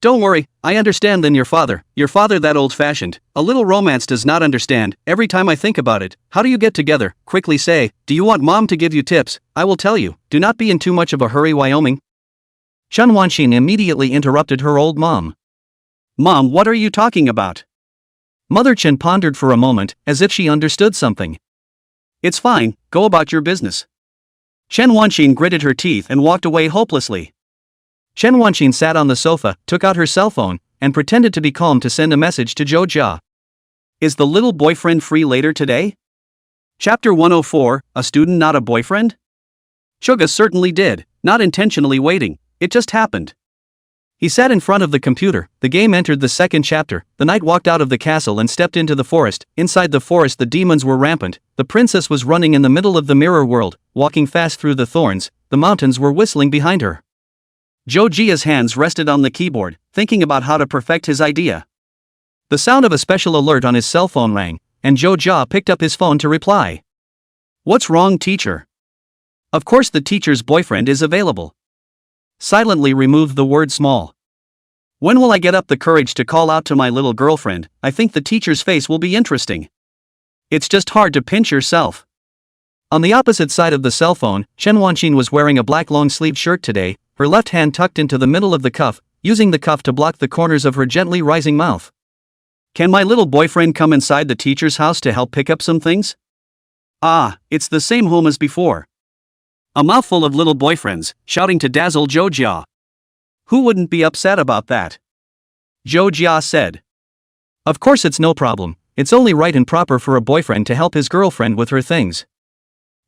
[SPEAKER 1] Don't worry, I understand than your father that old-fashioned, a little romance does not understand. Every time I think about it, how do you get together? Quickly say, do you want Mom to give you tips? I will tell you, do not be in too much of a hurry, Wyoming.
[SPEAKER 2] Chen Wanqing immediately interrupted her old mom.
[SPEAKER 1] Mom, what are you talking about?
[SPEAKER 2] Mother Chen pondered for a moment, as if she understood something.
[SPEAKER 1] It's fine, go about your business. Chen Wanqing gritted her teeth and walked away hopelessly.
[SPEAKER 2] Chen Wanqing sat on the sofa, took out her cell phone, and pretended to be calm to send a message to Zhou Jia.
[SPEAKER 1] Is the little boyfriend free later today? Chapter 104, a student not a boyfriend? Suga certainly did, not intentionally waiting, it just happened.
[SPEAKER 2] He sat in front of the computer. The game entered the second chapter. The knight walked out of the castle and stepped into the forest. Inside the forest the demons were rampant. The princess was running in the middle of the mirror world, walking fast through the thorns. The mountains were whistling behind her.
[SPEAKER 1] Zhou Jia's hands rested on the keyboard, thinking about how to perfect his idea.
[SPEAKER 2] The sound of a special alert on his cell phone rang, and Zhou Jia picked up his phone to reply.
[SPEAKER 1] What's wrong, teacher? Of course the teacher's boyfriend is available. Silently removed the word small. When will I get up the courage to call out to my little girlfriend? I think the teacher's face will be interesting. It's just hard to pinch yourself.
[SPEAKER 2] On the opposite side of the cell phone, Chen Wanqin was wearing a black long-sleeved shirt today, her left hand tucked into the middle of the cuff, using the cuff to block the corners of her gently rising mouth.
[SPEAKER 1] Can my little boyfriend come inside the teacher's house to help pick up some things? Ah, it's the same home as before. A mouthful of little boyfriends, shouting to dazzle Zhou Jia. Who wouldn't be upset about that? Zhou Jia said.
[SPEAKER 2] Of course it's no problem, it's only right and proper for a boyfriend to help his girlfriend with her things.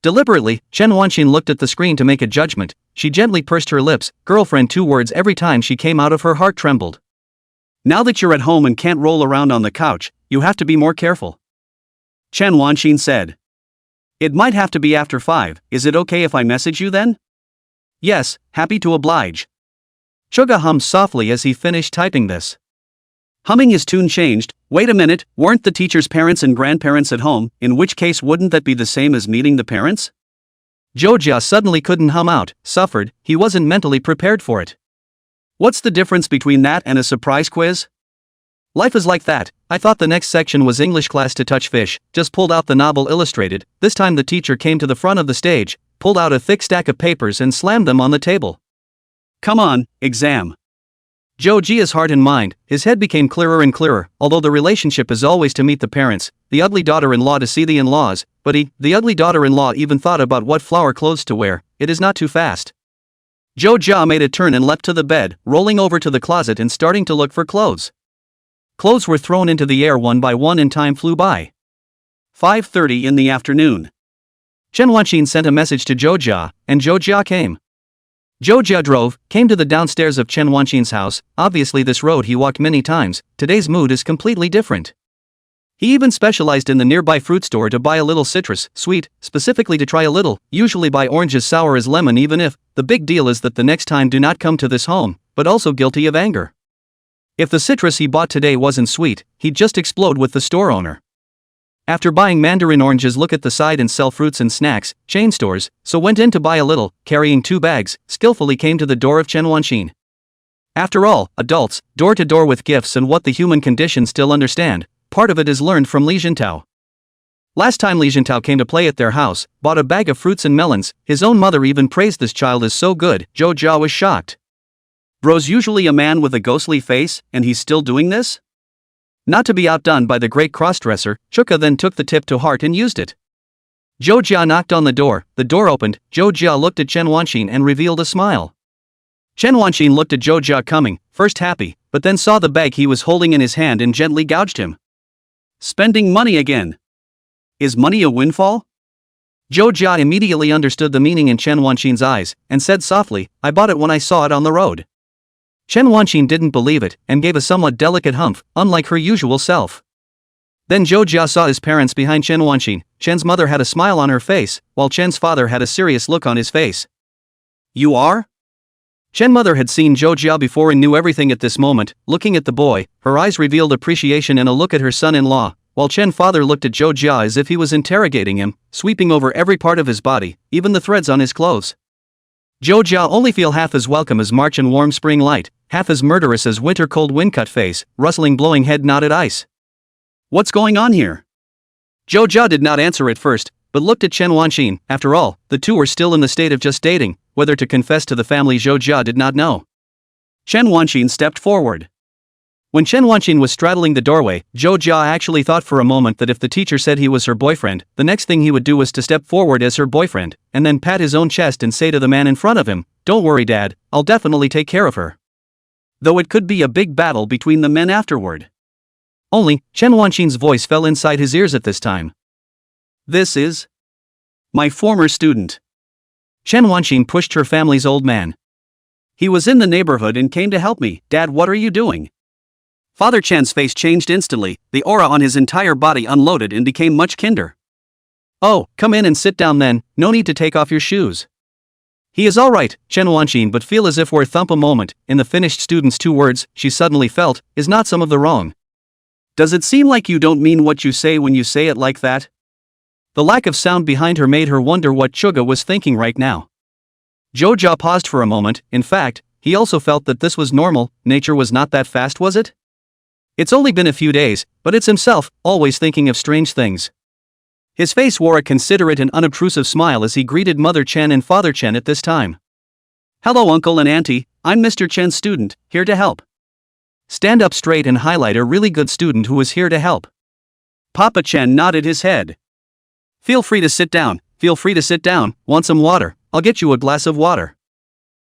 [SPEAKER 2] Deliberately, Chen Wanqin looked at the screen to make a judgment. She gently pursed her lips, girlfriend 2 words every time she came out of her heart trembled.
[SPEAKER 1] Now that you're at home and can't roll around on the couch, you have to be more careful. Chen Wanqin said. It might have to be after 5, is it okay if I message you then? Yes, happy to oblige.
[SPEAKER 2] Suga hummed softly as he finished typing this.
[SPEAKER 1] Humming his tune changed. Wait a minute, weren't the teacher's parents and grandparents at home, in which case wouldn't that be the same as meeting the parents?
[SPEAKER 2] Zhou Jia suddenly couldn't hum out, suffered, he wasn't mentally prepared for it.
[SPEAKER 1] What's the difference between that and a surprise quiz?
[SPEAKER 2] Life is like that. I thought the next section was English class to touch fish, just pulled out the novel illustrated. This time the teacher came to the front of the stage, pulled out a thick stack of papers and slammed them on the table.
[SPEAKER 1] Come on, exam.
[SPEAKER 2] Zhou Jia's heart and mind, his head became clearer and clearer. Although the relationship is always to meet the parents, the ugly daughter-in-law to see the in-laws, but the ugly daughter-in-law even thought about what flower clothes to wear. It is not too fast. Zhou Jia made a turn and leapt to the bed, rolling over to the closet and starting to look for clothes. Clothes were thrown into the air one by one and time flew by.
[SPEAKER 1] 5:30 in the afternoon.
[SPEAKER 2] Chen Wanqin sent a message to Zhou Jia, and Zhou Jia came. Zhou Jia came to the downstairs of Chen Wanqin's house. Obviously this road he walked many times. Today's mood is completely different. He even specialized in the nearby fruit store to buy a little citrus, sweet, specifically to try a little, usually buy oranges sour as lemon even if, the big deal is that the next time do not come to this home, but also guilty of anger. If the citrus he bought today wasn't sweet, he'd just explode with the store owner. After buying mandarin oranges, look at the side and sell fruits and snacks, chain stores, so went in to buy a little, carrying 2 bags, skillfully came to the door of Chen Wanqin. After all, adults, door to door with gifts and what the human condition still understand, part of it is learned from Li Jintao. Last time Li Jintao came to play at their house, bought a bag of fruits and melons, his own mother even praised this child as so good. Zhou Jia was shocked.
[SPEAKER 1] Bro's usually a man with a ghostly face, and he's still doing this? Not to be outdone by the great crossdresser, Chuka then took the tip to heart and used it. Zhou Jia knocked on the door opened, Zhou Jia looked at Chen Wanqin and revealed a smile. Chen Wanqin looked at Zhou Jia coming, first happy, but then saw the bag he was holding in his hand and gently gouged him. Spending money again. Is money a windfall? Zhou Jia immediately understood the meaning in Chen Wanqin's eyes, and said softly, I bought it when I saw it on the road. Chen Wanqin didn't believe it, and gave a somewhat delicate humph, unlike her usual self. Then Zhou Jia saw his parents behind Chen Wanqin. Chen's mother had a smile on her face, while Chen's father had a serious look on his face. You are? Chen mother had seen Zhou Jia before and knew everything at this moment. Looking at the boy, her eyes revealed appreciation and a look at her son-in-law, while Chen father looked at Zhou Jia as if he was interrogating him, sweeping over every part of his body, even the threads on his clothes. Zhou Jia only feel half as welcome as March and warm spring light, half as murderous as winter cold wind-cut face, rustling blowing head knotted ice. What's going on here? Zhou Jia did not answer at first, but looked at Chen Wanqin. After all, the two were still in the state of just dating, whether to confess to the family Zhou Jia did not know. Chen Wanqin stepped forward. When Chen Wanqin was straddling the doorway, Zhou Jia actually thought for a moment that if the teacher said he was her boyfriend, the next thing he would do was to step forward as her boyfriend, and then pat his own chest and say to the man in front of him, "Don't worry, Dad, I'll definitely take care of her." Though it could be a big battle between the men afterward. Only, Chen Wanqin's voice fell inside his ears at this time. This is my former student. Chen Wanqin pushed her family's old man. He was in the neighborhood and came to help me. Dad, what are you doing? Father Chen's face changed instantly, the aura on his entire body unloaded and became much kinder. Oh, come in and sit down then, no need to take off your shoes. He is alright, Chen Wanqin, but feel as if we're thump a moment, in the finished student's 2 words, she suddenly felt, is not some of the wrong. Does it seem like you don't mean what you say when you say it like that? The lack of sound behind her made her wonder what Chuga was thinking right now. Zhou Jia paused for a moment. In fact,
[SPEAKER 2] he also felt that this was normal. Nature was not that fast, was it? It's only been a few days, but it's himself, always thinking of strange things. His face wore a considerate and unobtrusive smile as he greeted Mother Chen and Father Chen at this time.
[SPEAKER 1] Hello Uncle and Auntie, I'm Mr. Chen's student, here to help.
[SPEAKER 2] Stand up straight and highlight a really good student who is here to help.
[SPEAKER 1] Papa Chen nodded his head.
[SPEAKER 2] Feel free to sit down, want some water, I'll get you a glass of water.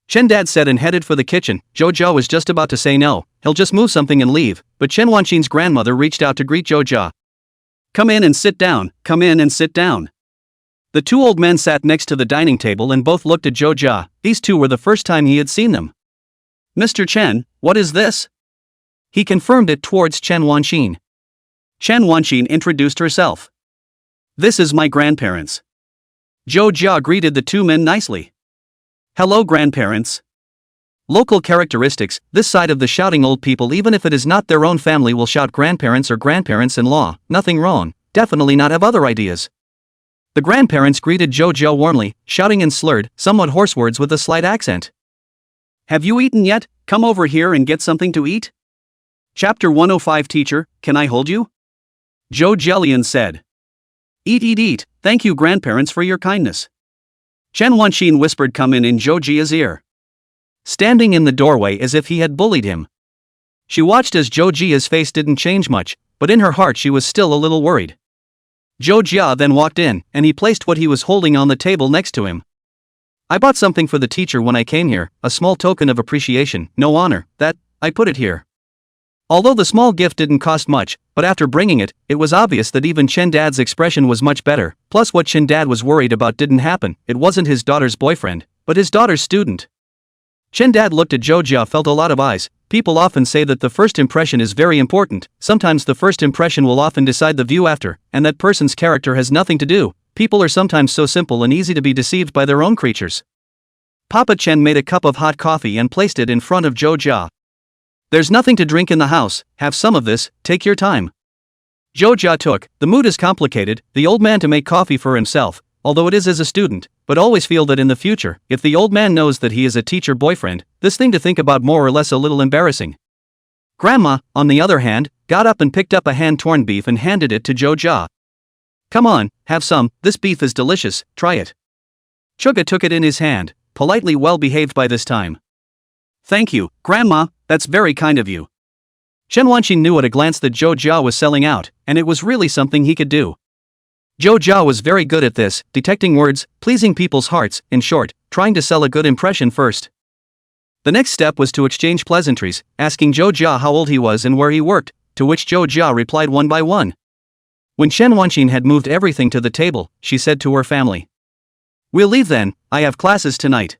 [SPEAKER 2] Chen Dad said and headed for the kitchen. Zhou Jia was just about to say no, he'll just move something and leave, but Chen Wanqin's grandmother reached out to greet Zhou Jia.
[SPEAKER 1] Come in and sit down, come in and sit down.
[SPEAKER 2] The two old men sat next to the dining table and both looked at Zhou Jia. These two were the first time he had seen them.
[SPEAKER 1] Mr. Chen, what is this?
[SPEAKER 2] He confirmed it towards Chen Wanqin.
[SPEAKER 1] Chen Wanqin introduced herself. This is my grandparents. Zhou Jia greeted the two men nicely. Hello grandparents.
[SPEAKER 2] Local characteristics, this side of the shouting old people, even if it is not their own family, will shout grandparents or grandparents-in-law. Nothing wrong, definitely not have other ideas. The grandparents greeted Zhou Jia warmly, shouting in slurred, somewhat hoarse words with a slight accent.
[SPEAKER 1] Have you eaten yet? Come over here and get something to eat. Chapter 105 Teacher, can I hold you? Zhou Jialian said. Eat, thank you grandparents for your kindness. Chen Wanqin whispered come in Zhou Jia's ear.
[SPEAKER 2] Standing in the doorway as if he had bullied him. She watched as Zhou Jia's face didn't change much, but in her heart she was still a little worried. Zhou Jia then walked in, and he placed what he was holding on the table next to him. I bought something for the teacher when I came here, a small token of appreciation, no honor, I put it here. Although the small gift didn't cost much, but after bringing it, it was obvious that even Chen Dad's expression was much better, plus what Chen Dad was worried about didn't happen. It wasn't his daughter's boyfriend, but his daughter's student. Chen Dad looked at Zhou Jia, felt a lot of eyes. People often say that the first impression is very important. Sometimes the first impression will often decide the view after, and that person's character has nothing to do. People are sometimes so simple and easy to be deceived by their own creatures. Papa Chen made a cup of hot coffee and placed it in front of Zhou Jia. There's nothing to drink in the house, have some of this, take your time. Zhou Jia took. The mood is complicated, the old man to make coffee for himself, although it is as a student, but always feel that in the future, if the old man knows that he is a teacher boyfriend, this thing to think about more or less a little embarrassing. Grandma, on the other hand, got up and picked up a hand-torn beef and handed it to Zhou Jia. Come on, have some, this beef is delicious, try it. Chuga took it in his hand, politely well-behaved by this time.
[SPEAKER 1] Thank you, Grandma, that's very kind of you.
[SPEAKER 2] Chen Wanqin knew at a glance that Zhou Jia was selling out, and it was really something he could do. Zhou Jia was very good at this, detecting words, pleasing people's hearts, in short, trying to sell a good impression first. The next step was to exchange pleasantries, asking Zhou Jia how old he was and where he worked, to which Zhou Jia replied one by one. When Chen Wanqin had moved everything to the table, she said to her family. We'll leave then, I have classes tonight.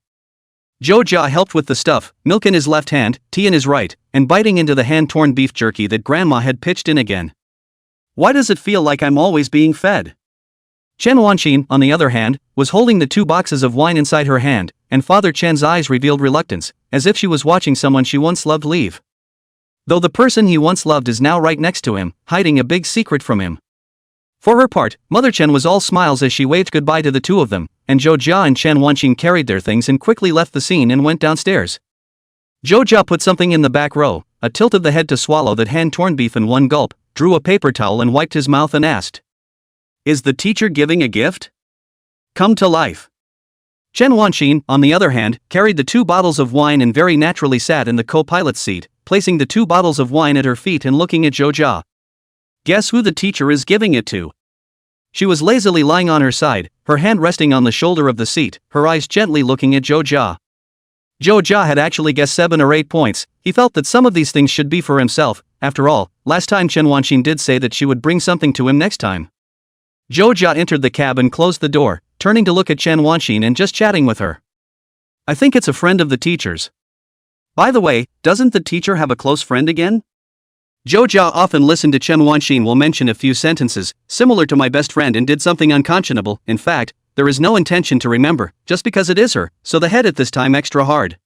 [SPEAKER 2] Zhou Jia helped with the stuff, milk in his left hand, tea in his right, and biting into the hand-torn beef jerky that Grandma had pitched in again.
[SPEAKER 1] Why does it feel like I'm always being fed?
[SPEAKER 2] Chen Wanqin, on the other hand, was holding the 2 boxes of wine inside her hand, and Father Chen's eyes revealed reluctance, as if she was watching someone she once loved leave. Though the person he once loved is now right next to him, hiding a big secret from him. For her part, Mother Chen was all smiles as she waved goodbye to the two of them, and Zhou Jia and Chen Wanqin carried their things and quickly left the scene and went downstairs. Zhou Jia put something in the back row, a tilt of the head to swallow that hand-torn beef in one gulp, drew a paper towel and wiped his mouth and asked.
[SPEAKER 1] Is the teacher giving a gift? Come to life.
[SPEAKER 2] Chen Wanqin, on the other hand, carried the 2 bottles of wine and very naturally sat in the co-pilot's seat, placing the 2 bottles of wine at her feet and looking at Zhou Jia.
[SPEAKER 1] Guess who the teacher is giving it to?
[SPEAKER 2] She was lazily lying on her side, her hand resting on the shoulder of the seat, her eyes gently looking at Zhou Jia. Zhou Jia had actually guessed 7 or 8 points. He felt that some of these things should be for himself. After all, last time Chen Wanqin did say that she would bring something to him next time. Zhou Jia entered the cab and closed the door, turning to look at Chen Wanqin and just chatting with her.
[SPEAKER 1] I think it's a friend of the teacher's. By the way, doesn't the teacher have a close friend again? Zhou Jia often listened to Chen Wanqin will mention a few sentences, similar to my best friend and did something unconscionable. In fact, there is no intention to remember, just because it is her, so the head at this time extra hard.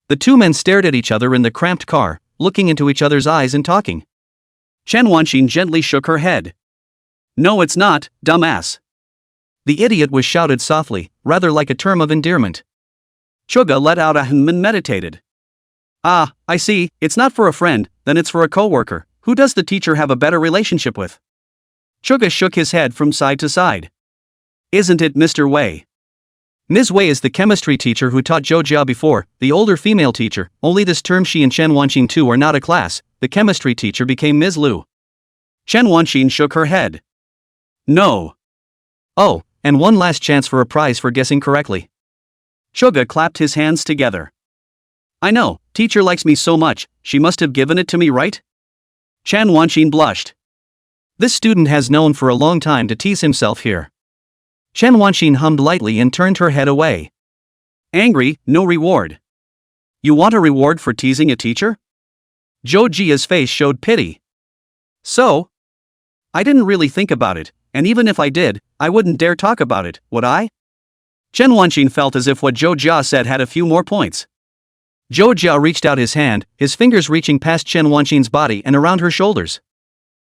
[SPEAKER 1] The 2 men stared at each other in the cramped car, looking into each other's eyes and talking. Chen Wanqin gently shook her head. No it's not, dumbass.
[SPEAKER 2] The idiot was shouted softly, rather like a term of endearment.
[SPEAKER 1] Chuga let out a hm and meditated. Ah, I see, it's not for a friend, then it's for a coworker. Who does the teacher have a better relationship with? Chuga shook his head from side to side. Isn't it Mr. Wei? Ms. Wei is the chemistry teacher who taught Zhou Jia before, the older female teacher, only this term she and Chen Wanqing too are not a class. The chemistry teacher became Ms. Liu. Chen Wanqing shook her head. No. Oh, and one last chance for a prize for guessing correctly. Chuga clapped his hands together. I know, teacher likes me so much, she must have given it to me, right? Chen Wanqing blushed. This student has known for a long time to tease himself here. Chen Wanqing hummed lightly and turned her head away. Angry, no reward. You want a reward for teasing a teacher? Zhou Jia's face showed pity. So? I didn't really think about it, and even if I did, I wouldn't dare talk about it, would I? Chen Wanqing felt as if what Zhou Jia said had a few more points. Zhou Jia reached out his hand, his fingers reaching past Chen Wanqing's body and around her shoulders.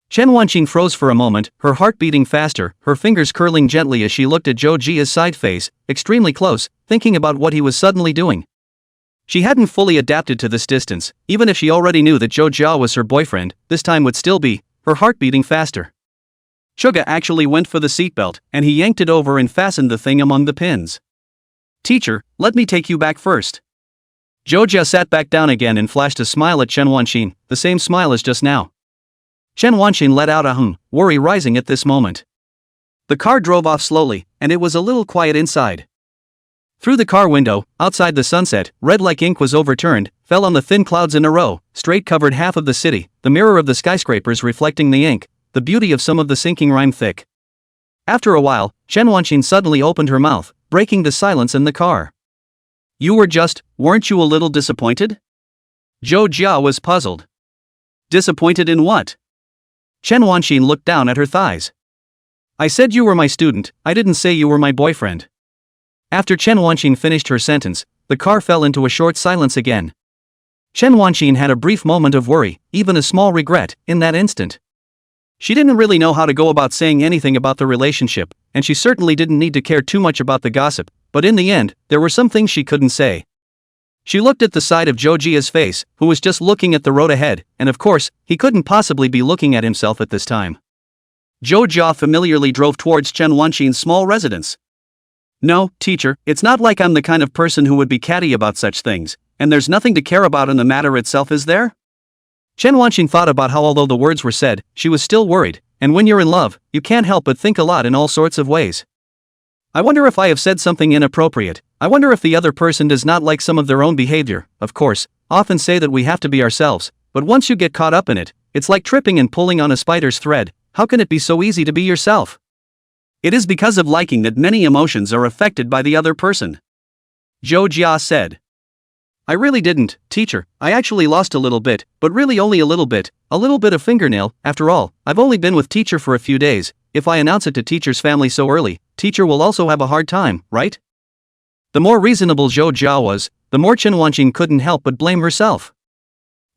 [SPEAKER 1] Chen Wanqing froze for a moment, her heart beating faster, her fingers curling gently as she looked at Zhou Jia's side face, extremely close, thinking about what he was suddenly doing. She hadn't fully adapted to this distance, even if she already knew that Zhou Jia was her boyfriend, this time would still be, her heart beating faster. Chuga actually went for the seatbelt, and he yanked it over and fastened the thing among the pins. Teacher, let me take you back first. Zhou Jia sat back down again and flashed a smile at Chen Wanqing, the same smile as just now. Chen Wanqing let out a hum, worry rising at this moment. The car drove off slowly, and it was a little quiet inside. Through the car window, outside the sunset, red like ink was overturned, fell on the thin clouds in a row, straight covered half of the city, the mirror of the skyscrapers reflecting the ink, the beauty of some of the sinking rime thick. After a while, Chen Wanqing suddenly opened her mouth, breaking the silence in the car. Weren't you a little disappointed? Zhou Jia was puzzled. Disappointed in what? Chen Wanqing looked down at her thighs. I said you were my student, I didn't say you were my boyfriend. After Chen Wanqing finished her sentence, the car fell into a short silence again. Chen Wanqing had a brief moment of worry, even a small regret, in that instant. She didn't really know how to go about saying anything about the relationship, and she certainly didn't need to care too much about the gossip, but in the end, there were some things she couldn't say. She looked at the side of Zhou Jia's face, who was just looking at the road ahead, and of course, he couldn't possibly be looking at himself at this time. Zhou Jia familiarly drove towards Chen Wanqing's small residence. No, teacher, it's not like I'm the kind of person who would be catty about such things, and there's nothing to care about in the matter itself, is there? Chen Wanqing thought about how although the words were said, she was still worried, and when you're in love, you can't help but think a lot in all sorts of ways. I wonder if I have said something inappropriate. I wonder if the other person does not like some of their own behavior. Of course, often say that we have to be ourselves, but once you get caught up in it, it's like tripping and pulling on a spider's thread. How can it be so easy to be yourself? It is because of liking that many emotions are affected by the other person. Zhou Jia said. I really didn't, teacher. I actually lost a little bit, but really only a little bit of fingernail. After all, I've only been with teacher for a few days. If I announce it to teacher's family so early, teacher will also have a hard time, right? The more reasonable Zhou Jia was, the more Chen Wanqing couldn't help but blame herself.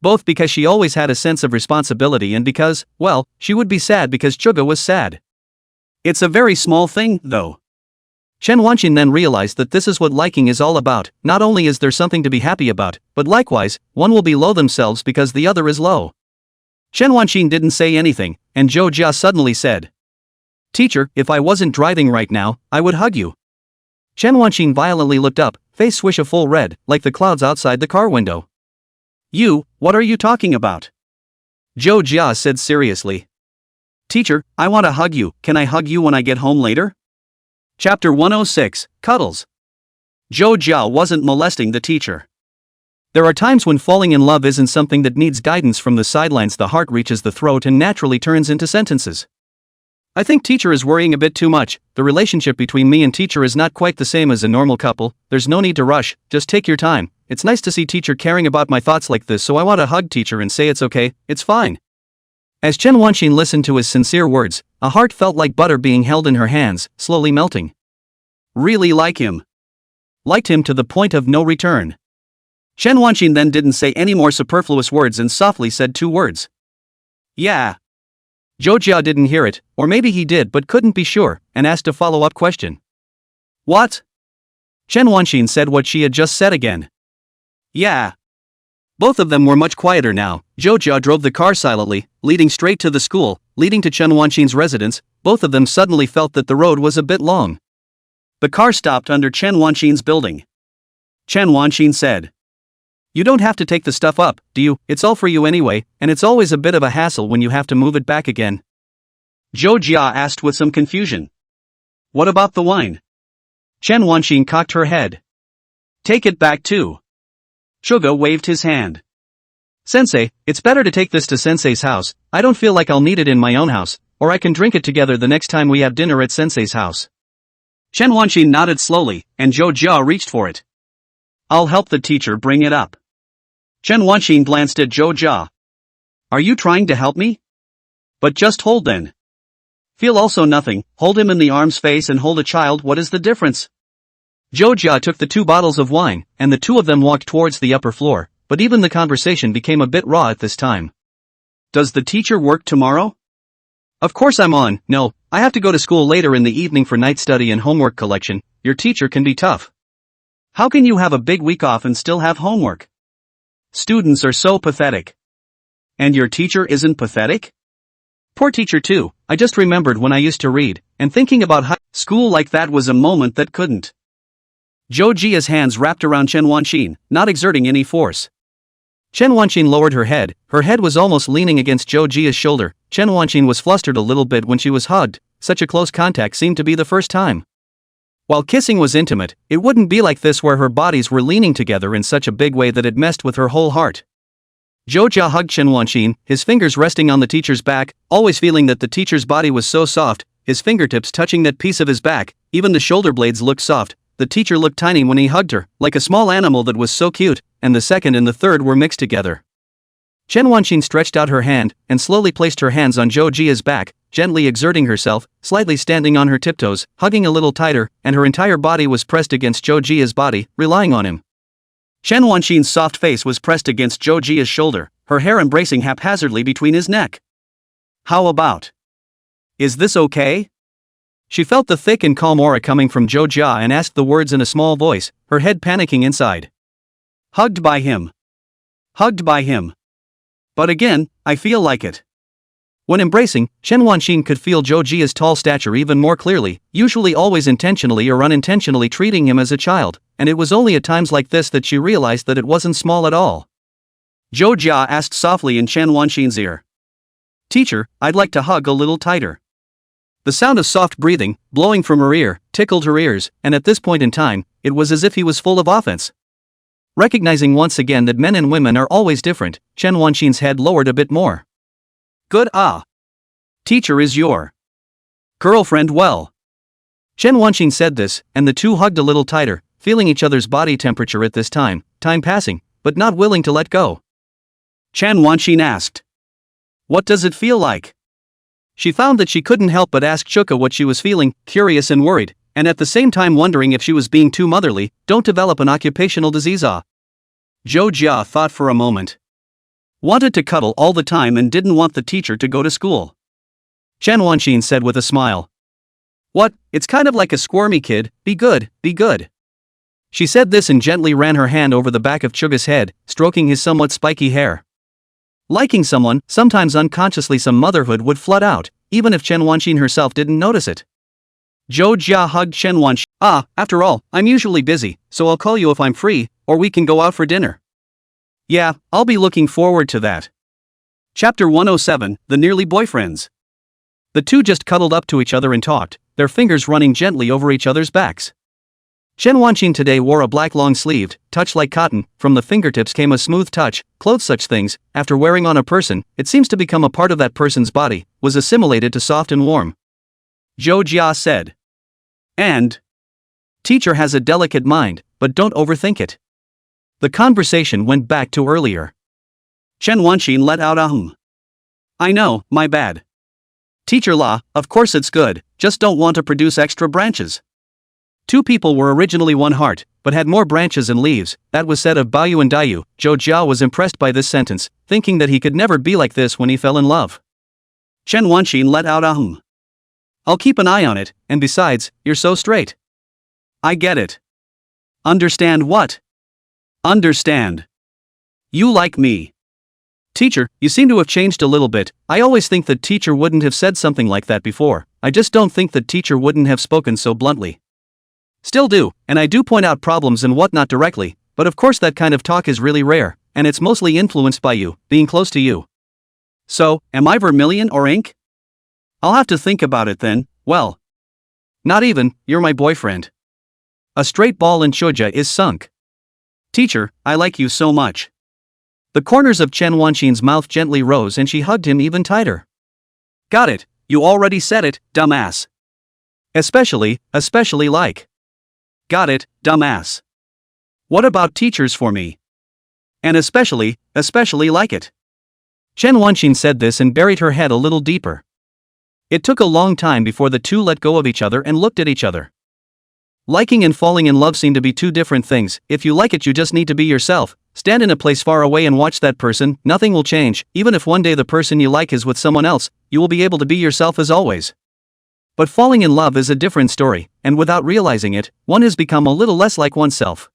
[SPEAKER 1] Both because she always had a sense of responsibility and because, well, she would be sad because Chuga was sad. It's a very small thing, though. Chen Wanqing then realized that this is what liking is all about. Not only is there something to be happy about, but likewise, one will be low themselves because the other is low. Chen Wanqing didn't say anything, and Zhou Jia suddenly said, Teacher, if I wasn't driving right now, I would hug you. Chen Wanqing violently looked up, face swish a full red, like the clouds outside the car window. What are you talking about? Zhou Jia said seriously. Teacher, I want to hug you. Can I hug you when I get home later? Chapter 106, Cuddles. Zhou Jia wasn't molesting the teacher. There are times when falling in love isn't something that needs guidance from the sidelines. The heart reaches the throat and naturally turns into sentences. I think teacher is worrying a bit too much. The relationship between me and teacher is not quite the same as a normal couple. There's no need to rush, just take your time. It's nice to see teacher caring about my thoughts like this, so I want to hug teacher and say it's okay, it's fine. As Chen Wanqing listened to his sincere words, a heart felt like butter being held in her hands, slowly melting. Really like him. Liked him to the point of no return. Chen Wanqing then didn't say any more superfluous words and softly said 2 words. Yeah. Zhou Jia didn't hear it, or maybe he did but couldn't be sure, and asked a follow-up question. What?
[SPEAKER 2] Chen Wanxin said what she had just said again.
[SPEAKER 1] Yeah.
[SPEAKER 2] Both of them were much quieter now. Zhou Jia drove the car silently, leading straight to the school, leading to Chen Wanxin's residence. Both of them suddenly felt that the road was a bit long.
[SPEAKER 1] The car stopped under Chen Wanxin's building. Chen Wanxin said,
[SPEAKER 2] "You don't have to take the stuff up, do you? It's all for you anyway, and it's always a bit of a hassle when you have to move it back again."
[SPEAKER 1] Zhou Jia asked with some confusion. "What about the wine?" Chen Wanxin cocked her head. "Take it back too." Suga waved his hand.
[SPEAKER 2] "Sensei, it's better to take this to Sensei's house. I don't feel like I'll need it in my own house, or I can drink it together the next time we have dinner at Sensei's house."
[SPEAKER 1] Chen Wanxin nodded slowly, and Zhou Jia reached for it. "I'll help the teacher bring it up." Chen Wanxin glanced at Zhou Jia. "Are you trying to help me? But just hold then." "Feel also nothing, hold him in the arm's face and hold a child, what is the difference?"
[SPEAKER 2] Zhou Jia took the 2 bottles of wine, and the 2 of them walked towards the upper floor, but even the conversation became a bit raw at this time.
[SPEAKER 1] "Does the teacher work tomorrow?"
[SPEAKER 2] "Of course I'm on. No, I have to go to school later in the evening for night study and homework collection. Your teacher can be tough."
[SPEAKER 1] "How can you have a big week off and still have homework? Students are so pathetic." "And your teacher isn't pathetic?"
[SPEAKER 2] "Poor teacher too. I just remembered when I used to read, and thinking about high
[SPEAKER 1] school like that was a moment that couldn't." Zhou Jia's hands wrapped around Chen Wanxin, not exerting any force.
[SPEAKER 2] Chen Wanxin lowered her head was almost leaning against Zhou Jia's shoulder. Chen Wanxin was flustered a little bit when she was hugged, such a close contact seemed to be the first time. While kissing was intimate, it wouldn't be like this where her bodies were leaning together in such a big way that it messed with her whole heart. Zhou Jia hugged Chen Wanxin, his fingers resting on the teacher's back, always feeling that the teacher's body was so soft, his fingertips touching that piece of his back, even the shoulder blades looked soft. The teacher looked tiny when he hugged her, like a small animal that was so cute, and the second and the third were mixed together. Chen Wanxin stretched out her hand, and slowly placed her hands on Zhou Jia's back, gently exerting herself, slightly standing on her tiptoes, hugging a little tighter, and her entire body was pressed against Zhou Jia's body, relying on him.
[SPEAKER 1] Chen Wanxin's soft face was pressed against Zhou Jia's shoulder, her hair embracing haphazardly between his neck. "How about? Is this okay?"
[SPEAKER 2] She felt the thick and calm aura coming from Zhou Jia and asked the words in a small voice, her head panicking inside.
[SPEAKER 1] "Hugged by him. Hugged by him. But again, I feel like it."
[SPEAKER 2] When embracing, Chen Wanxin could feel Zhou Jia's tall stature even more clearly, usually always intentionally or unintentionally treating him as a child, and it was only at times like this that she realized that it wasn't small at all.
[SPEAKER 1] Zhou Jia asked softly in Chen Wanxin's ear.
[SPEAKER 2] "Teacher, I'd like to hug a little tighter." The sound of soft breathing, blowing from her ear, tickled her ears, and at this point in time, it was as if he was full of offense. Recognizing once again that men and women are always different, Chen Wanxin's head lowered a bit more.
[SPEAKER 1] "Good Teacher is your girlfriend well."
[SPEAKER 2] Chen Wanxin said this, and the two hugged a little tighter, feeling each other's body temperature at this time passing, but not willing to let go.
[SPEAKER 1] Chen Wanxin asked, "What does it feel like?"
[SPEAKER 2] She found that she couldn't help but ask Chuka what she was feeling, curious and worried, and at the same time wondering if she was being too motherly. "Don't develop an occupational disease."
[SPEAKER 1] Zhou Jia thought for a moment. Wanted to cuddle all the time and didn't want the teacher to go to school.
[SPEAKER 2] Chen Wanxin said with a smile.
[SPEAKER 1] "What, it's kind of like a squirmy kid, be good, be good."
[SPEAKER 2] She said this and gently ran her hand over the back of Chuga's head, stroking his somewhat spiky hair. Liking someone, sometimes unconsciously some motherhood would flood out, even if Chen Wanxin herself didn't notice it.
[SPEAKER 1] Zhou Jia hugged Chen Wanxin. After all, I'm usually busy, so I'll call you if I'm free, or we can go out for dinner."
[SPEAKER 2] "Yeah, I'll be looking forward to that."
[SPEAKER 1] Chapter 107, The Nearly Boyfriends.
[SPEAKER 2] The two just cuddled up to each other and talked, their fingers running gently over each other's backs. Chen Wanxin today wore a black long-sleeved, touch like cotton, from the fingertips came a smooth touch, clothes such things, after wearing on a person, it seems to become a part of that person's body, was assimilated to soft and warm.
[SPEAKER 1] Zhou Jia said. "And?
[SPEAKER 2] Teacher has a delicate mind, but don't overthink it." The conversation went back to earlier.
[SPEAKER 1] Chen Wanxin let out a hum. "I know, my bad. Teacher La, of course it's good, just don't want to produce extra branches."
[SPEAKER 2] Two people were originally one heart, but had more branches and leaves, that was said of Baoyu and Dayu. Zhou Jia was impressed by this sentence, thinking that he could never be like this when he fell in love.
[SPEAKER 1] Chen Wanxin let out a hum.
[SPEAKER 2] "I'll keep an eye on it, and besides, you're so straight."
[SPEAKER 1] "I get it." Understand what? Understand. You like me.
[SPEAKER 2] Teacher, you seem to have changed a little bit. I always think that teacher wouldn't have said something like that before. I just don't think that teacher wouldn't have spoken so bluntly. Still do, and I do point out problems and whatnot directly, but of course that kind of talk is really rare, and it's mostly influenced by you, being close to you.
[SPEAKER 1] So, am I vermilion or ink? I'll have to think about it then. Well.
[SPEAKER 2] Not even, you're my boyfriend. A straight ball in Choja is sunk.
[SPEAKER 1] Teacher, I like you so much.
[SPEAKER 2] The corners of Chen Wanqin's mouth gently rose and she hugged him even tighter.
[SPEAKER 1] Got it, you already said it, dumbass.
[SPEAKER 2] Especially like.
[SPEAKER 1] Got it, dumbass. What about teachers for me? And especially like it.
[SPEAKER 2] Chen Wanqin said this and buried her head a little deeper. It took a long time before the two let go of each other and looked at each other. Liking and falling in love seem to be two different things. If you like it, you just need to be yourself. Stand in a place far away and watch that person. Nothing will change. Even if one day the person you like is with someone else, you will be able to be yourself as always. But falling in love is a different story, and without realizing it, one has become a little less like oneself.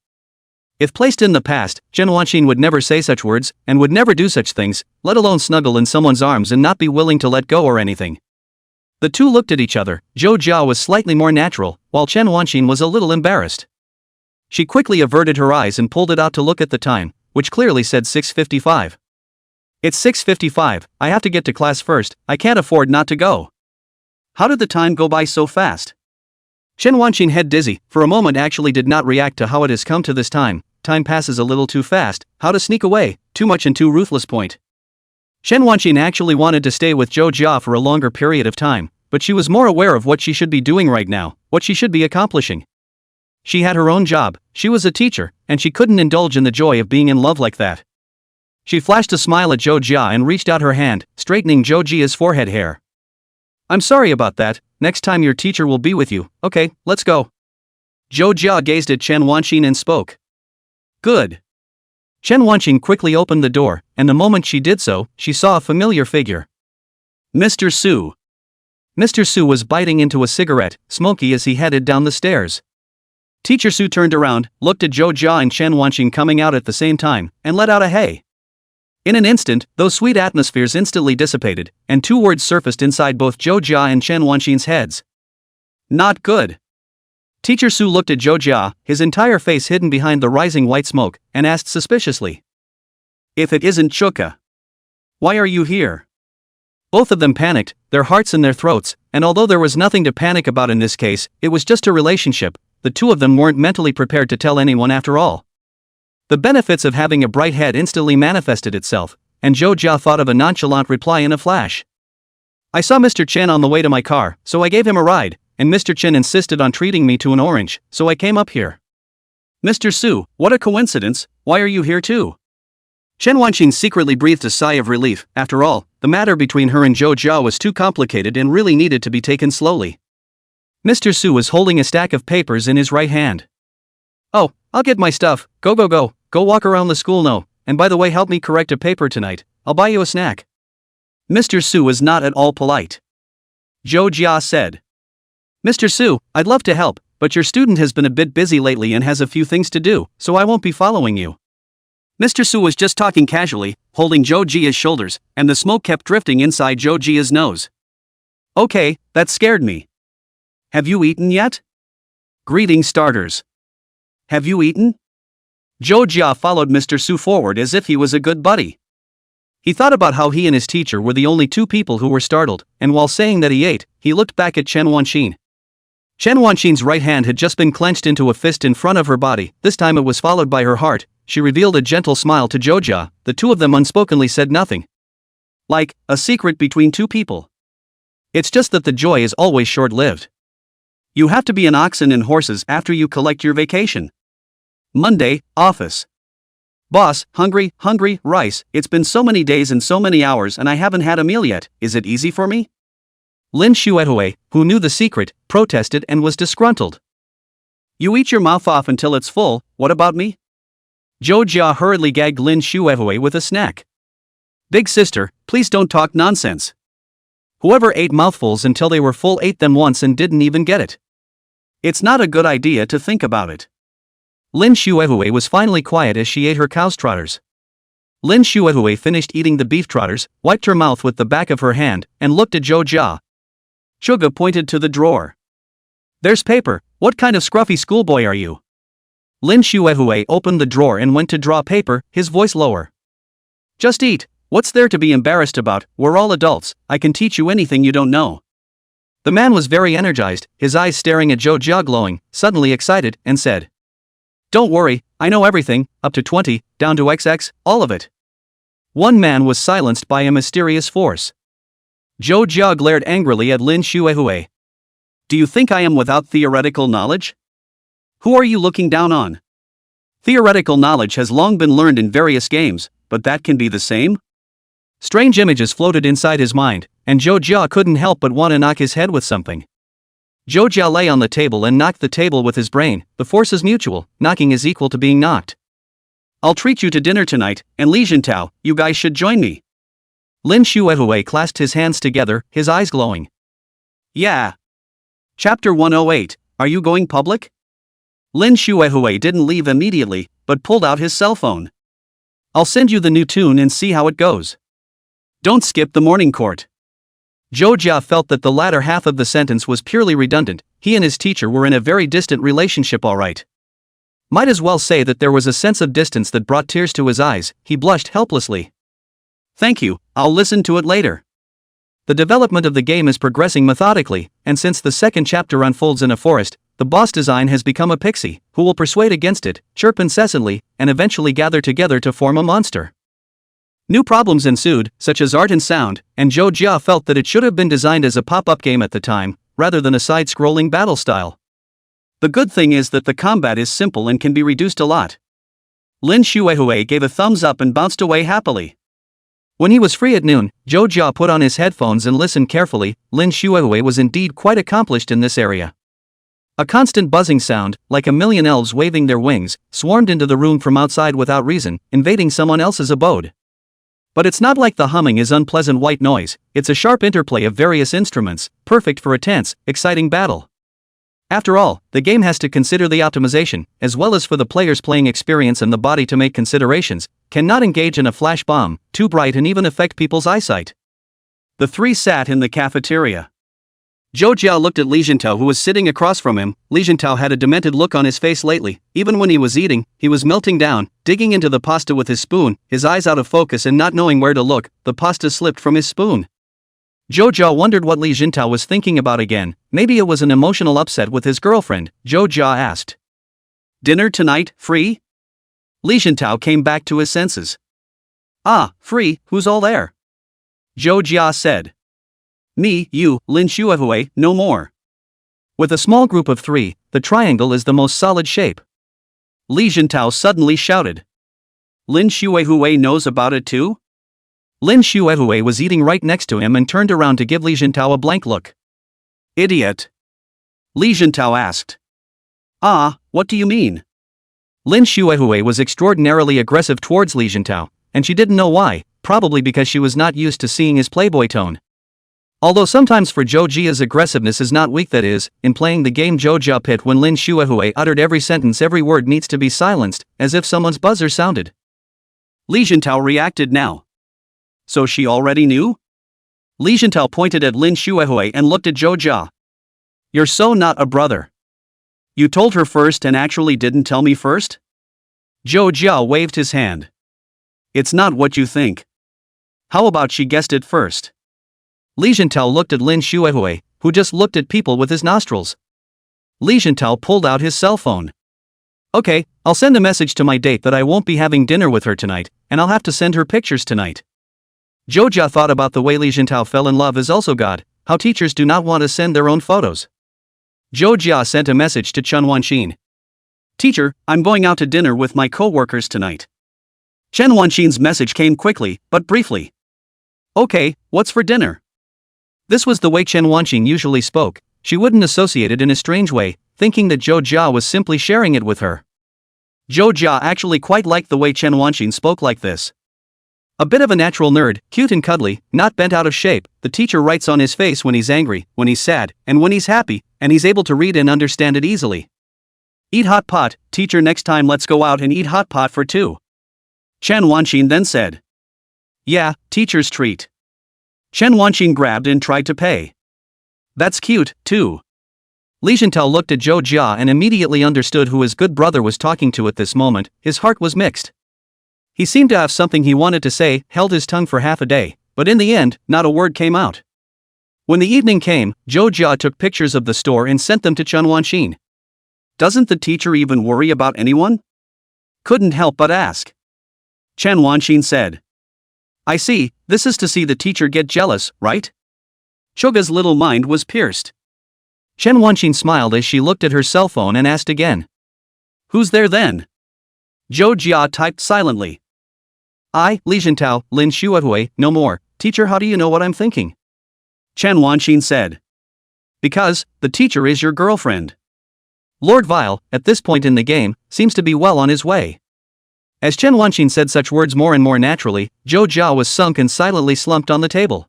[SPEAKER 2] If placed in the past, Chen Wanqin would never say such words, and would never do such things, let alone snuggle in someone's arms and not be willing to let go or anything. The two looked at each other. Zhou Jia was slightly more natural, while Chen Wanqin was a little embarrassed. She quickly averted her eyes and pulled it out to look at the time, which clearly said 6:55. It's 6:55, I have to get to class first, I can't afford not to go.
[SPEAKER 1] How did the time go by so fast?
[SPEAKER 2] Chen Wanqin, head dizzy, for a moment actually did not react to how it has come to this time. Time passes a little too fast, how to sneak away, too much and too ruthless point. Chen Wanqin actually wanted to stay with Zhou Jia for a longer period of time, but she was more aware of what she should be doing right now, what she should be accomplishing. She had her own job, she was a teacher, and she couldn't indulge in the joy of being in love like that. She flashed a smile at Zhou Jia and reached out her hand, straightening Zhou Jia's forehead hair. I'm sorry about that, next time your teacher will be with you. Okay, let's go.
[SPEAKER 1] Zhou Jia gazed at Chen Wanqin and spoke. Good.
[SPEAKER 2] Chen Wanqin quickly opened the door, and the moment she did so, she saw a familiar figure.
[SPEAKER 1] Mr. Su.
[SPEAKER 2] Mr. Su was biting into a cigarette, smoky as he headed down the stairs.
[SPEAKER 1] Teacher Su turned around, looked at Zhou Jia and Chen Wanqin coming out at the same time, and let out a hey. In an instant, those sweet atmospheres instantly dissipated, and two words surfaced inside both Zhou Jia and Chen Wanqin's heads. Not good. Teacher Su looked at Zhou Jia, his entire face hidden behind the rising white smoke, and asked suspiciously. If it isn't Chuka. Why are you here? Both of them panicked, their hearts in their throats, and although there was nothing to panic about in this case, it was just a relationship, the two of them weren't mentally prepared to tell anyone after all. The benefits of having a bright head instantly manifested itself, and Zhou Jia thought of a nonchalant reply in a flash. I saw Mr. Chen on the way to my car, so I gave him a ride, and Mr. Chen insisted on treating me to an orange, so I came up here. Mr. Su, what a coincidence, why are you here too? Chen Wanqin secretly breathed a sigh of relief. After all, the matter between her and Zhou Jia was too complicated and really needed to be taken slowly. Mr. Su was holding a stack of papers in his right hand. Oh, I'll get my stuff, go walk around the school no, and by the way help me correct a paper tonight, I'll buy you a snack. Mr. Su was not at all polite. Zhou Jia said. Mr. Su, I'd love to help, but your student has been a bit busy lately and has a few things to do, so I won't be following you. Mr. Su was just talking casually, holding Zhou Jia's shoulders, and the smoke kept drifting inside Zhou Jia's nose. Okay, that scared me. Have you eaten yet? Greeting starters. Have you eaten? Zhou Jia followed Mr. Su forward as if he was a good buddy. He thought about how he and his teacher were the only two people who were startled, and while saying that he ate, he looked back at Chen Wanqin. Chen Wanqin's right hand had just been clenched into a fist in front of her body, this time it was followed by her heart. She revealed a gentle smile to Zhou Jia, the two of them unspokenly said nothing. Like, a secret between two people. It's just that the joy is always short-lived. You have to be an oxen and horses after you collect your vacation. Monday, office. Boss, hungry, rice, it's been so many days and so many hours and I haven't had a meal yet, is it easy for me? Lin Xuehui, who knew the secret, protested and was disgruntled. You eat your mouth off until it's full, what about me? Zhou Jia hurriedly gagged Lin Xuehui with a snack. Big sister, please don't talk nonsense. Whoever ate mouthfuls until they were full ate them once and didn't even get it. It's not a good idea to think about it.
[SPEAKER 2] Lin Shuehue was finally quiet as she ate her cow's trotters. Lin Shuehue finished eating the beef trotters, wiped her mouth with the back of her hand, and looked at Zhou Jia.
[SPEAKER 1] Suga pointed to the drawer.
[SPEAKER 2] There's paper, what kind of scruffy schoolboy are you? Lin Shuehue opened the drawer and went to draw paper, his voice lower.
[SPEAKER 1] Just eat, what's there to be embarrassed about, we're all adults, I can teach you anything you don't know.
[SPEAKER 2] The man was very energized, his eyes staring at Zhou Jia glowing, suddenly excited, and said.
[SPEAKER 1] Don't worry, I know everything, up to 20, down to XX, all of it.
[SPEAKER 2] One man was silenced by a mysterious force.
[SPEAKER 1] Zhou Jia glared angrily at Lin Shuehue. Do you think I am without theoretical knowledge? Who are you looking down on? Theoretical knowledge has long been learned in various games, but that can be the same?
[SPEAKER 2] Strange images floated inside his mind, and Zhou Jia couldn't help but want to knock his head with something. Zhou Jia lay on the table and knocked the table with his brain, the force is mutual, knocking is equal to being knocked.
[SPEAKER 1] I'll treat you to dinner tonight, and Li Jintao, you guys should join me.
[SPEAKER 2] Lin Shuehue clasped his hands together, his eyes glowing.
[SPEAKER 1] Yeah. Chapter 108, Are you going public? Lin Shuehue didn't leave immediately, but pulled out his cell phone.
[SPEAKER 2] I'll send you the new tune and see how it goes.
[SPEAKER 1] Don't skip the morning court.
[SPEAKER 2] Zhou Jia felt that the latter half of the sentence was purely redundant, he and his teacher were in a very distant relationship alright. Might as well say that there was a sense of distance that brought tears to his eyes, he blushed helplessly.
[SPEAKER 1] Thank you, I'll listen to it later.
[SPEAKER 2] The development of the game is progressing methodically, and since the second chapter unfolds in a forest, the boss design has become a pixie, who will persuade against it, chirp incessantly, and eventually gather together to form a monster. New problems ensued, such as art and sound, and Zhou Jia felt that it should have been designed as a pop-up game at the time, rather than a side-scrolling battle style.
[SPEAKER 1] The good thing is that the combat is simple and can be reduced a lot. Lin Shuehue gave a thumbs up and bounced away happily.
[SPEAKER 2] When he was free at noon, Zhou Jia put on his headphones and listened carefully. Lin Shuehue was indeed quite accomplished in this area. A constant buzzing sound, like a million elves waving their wings, swarmed into the room from outside without reason, invading someone else's abode. But it's not like the humming is unpleasant white noise, it's a sharp interplay of various instruments, perfect for a tense, exciting battle. After all, the game has to consider the optimization, as well as for the player's playing experience and the body to make considerations, cannot engage in a flash bomb, too bright and even affect people's eyesight.
[SPEAKER 1] The three sat in the cafeteria. Zhou Jia looked at Li Jintao who was sitting across from him. Li Jintao had a demented look on his face lately, even when he was eating, he was melting down, digging into the pasta with his spoon, his eyes out of focus and not knowing where to look, the pasta slipped from his spoon.
[SPEAKER 2] Zhou Jia wondered what Li Jintao was thinking about again, maybe it was an emotional upset with his girlfriend. Zhou Jia asked.
[SPEAKER 1] Dinner tonight, free? Li Jintao came back to his senses. Ah, free, who's all there? Zhou Jia said. Me, you, Lin Shuehue, no more.
[SPEAKER 2] With a small group of three, the triangle is the most solid shape.
[SPEAKER 1] Li Jintao suddenly shouted. Lin Shuehue knows about it too?
[SPEAKER 2] Lin Shuehue was eating right next to him and turned around to give Li Jintao a blank look.
[SPEAKER 1] Idiot. Li Jintao asked. Ah, what do you mean?
[SPEAKER 2] Lin Shuehue was extraordinarily aggressive towards Li Jintao, and she didn't know why, probably because she was not used to seeing his playboy tone. Although sometimes for Zhou Jia's aggressiveness is not weak, that is, in playing the game Zhou Jia pit when Lin Shuehue uttered every sentence every word needs to be silenced, as if someone's buzzer sounded.
[SPEAKER 1] Li Jintao reacted now. So she already knew? Li Jintao pointed at Lin Shuehue and looked at Zhou Jia. You're so not a brother. You told her first and actually didn't tell me first? Zhou Jia waved his hand. It's not what you think. How about she guessed it first?
[SPEAKER 2] Li Jintao looked at Lin Shuehue, who just looked at people with his nostrils. Li Jintao pulled out his cell phone. Okay, I'll send a message to my date that I won't be having dinner with her tonight, and I'll have to send her pictures tonight. Zhou Jia thought about the way Li Jintao fell in love is also God, how teachers do not want to send their own photos. Zhou Jia sent a message to Chen Wanxin.
[SPEAKER 1] Teacher, I'm going out to dinner with my co-workers tonight. Chen Wanxin's message came quickly, but briefly. Okay, what's for dinner?
[SPEAKER 2] This was the way Chen Wanxin usually spoke, she wouldn't associate it in a strange way, thinking that Zhou Jia was simply sharing it with her.
[SPEAKER 1] Zhou Jia actually quite liked the way Chen Wanxin spoke like this.
[SPEAKER 2] A bit of a natural nerd, cute and cuddly, not bent out of shape, the teacher writes on his face when he's angry, when he's sad, and when he's happy, and he's able to read and understand it easily.
[SPEAKER 1] Eat hot pot, teacher, next time let's go out and eat hot pot for two. Chen Wanqin then said. Yeah, teacher's treat. Chen Wanqin grabbed and tried to pay. That's cute, too. Li Zhentao looked at Zhou Jia and immediately understood who his good brother was talking to at this moment. His heart was mixed. He seemed to have something he wanted to say, held his tongue for half a day, but in the end, not a word came out. When the evening came, Zhou Jia took pictures of the store and sent them to Chen Wanqin. Doesn't the teacher even worry about anyone? Couldn't help but ask. Chen Wanqin said. I see, this is to see the teacher get jealous, right? Choga's little mind was pierced. Chen Wanqin smiled as she looked at her cell phone and asked again. Who's there then? Zhou Jia typed silently. I, Li Zhentao, Lin Xuehui, no more. Teacher, how do you know what I'm thinking? Chen Wanqin said. Because, the teacher is your girlfriend. Lord Vile, at this point in the game, seems to be well on his way. As Chen Wanqin said such words more and more naturally, Zhou Jia was sunk and silently slumped on the table.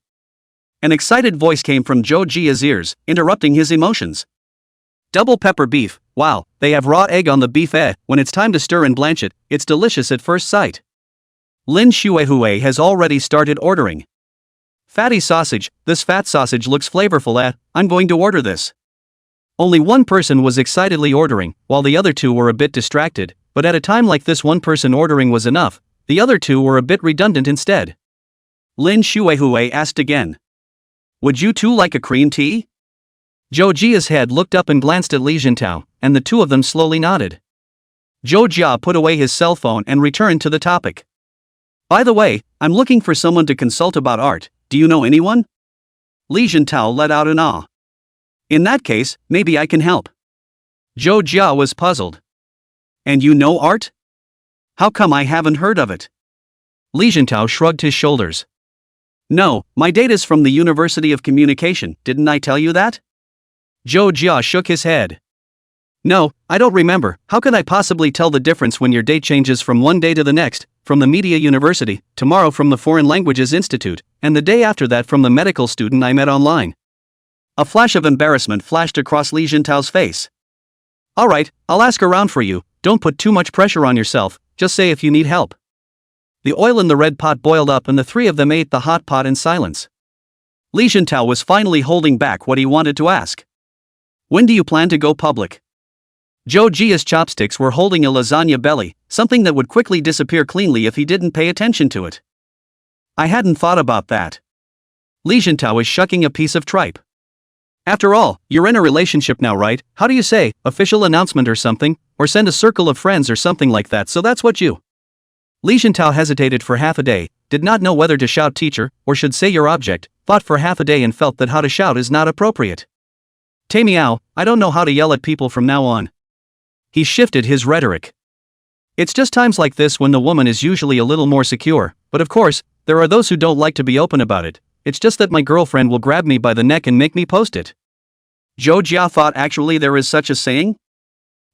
[SPEAKER 1] An excited voice came from Zhou Jia's ears, interrupting his emotions. Double pepper beef, wow, they have raw egg on the beef when it's time to stir and blanch it, it's delicious at first sight. Lin Xuehui has already started ordering. Fatty sausage, this fat sausage looks flavorful I'm going to order this. Only one person was excitedly ordering, while the other two were a bit distracted, but at a time like this one person ordering was enough, the other two were a bit redundant instead. Lin Xuehui asked again. Would you two like a cream tea? Zhou Jia's head looked up and glanced at Li Zhentao, and the two of them slowly nodded. Zhou Jia put away his cell phone and returned to the topic. By the way, I'm looking for someone to consult about art, do you know anyone? Li Zhentao let out an ah. In that case, maybe I can help. Zhou Jia was puzzled. And you know art? How come I haven't heard of it? Li Zhentao shrugged his shoulders. No, my data's from the University of Communication, didn't I tell you that? Zhou Jia shook his head. No, I don't remember, how could I possibly tell the difference when your date changes from one day to the next, from the Media University, tomorrow from the Foreign Languages Institute, and the day after that from the medical student I met online? A flash of embarrassment flashed across Li Zhentao's face. Alright, I'll ask around for you, don't put too much pressure on yourself, just say if you need help. The oil in the red pot boiled up and the three of them ate the hot pot in silence. Li Zhentao was finally holding back what he wanted to ask. When do you plan to go public? Zhou Jia's chopsticks were holding a lasagna belly, something that would quickly disappear cleanly if he didn't pay attention to it. I hadn't thought about that. Li Zhentao is shucking a piece of tripe. After all, you're in a relationship now, right? How do you say, official announcement or something, or send a circle of friends or something like that, so that's what you... Li Zhentao hesitated for half a day, did not know whether to shout teacher, or should say your object, thought for half a day and felt that how to shout is not appropriate. Tay Miao, I don't know how to yell at people from now on. He shifted his rhetoric. It's just times like this when the woman is usually a little more secure, but of course, there are those who don't like to be open about it. It's just that my girlfriend will grab me by the neck and make me post it. Zhou Jia thought actually there is such a saying?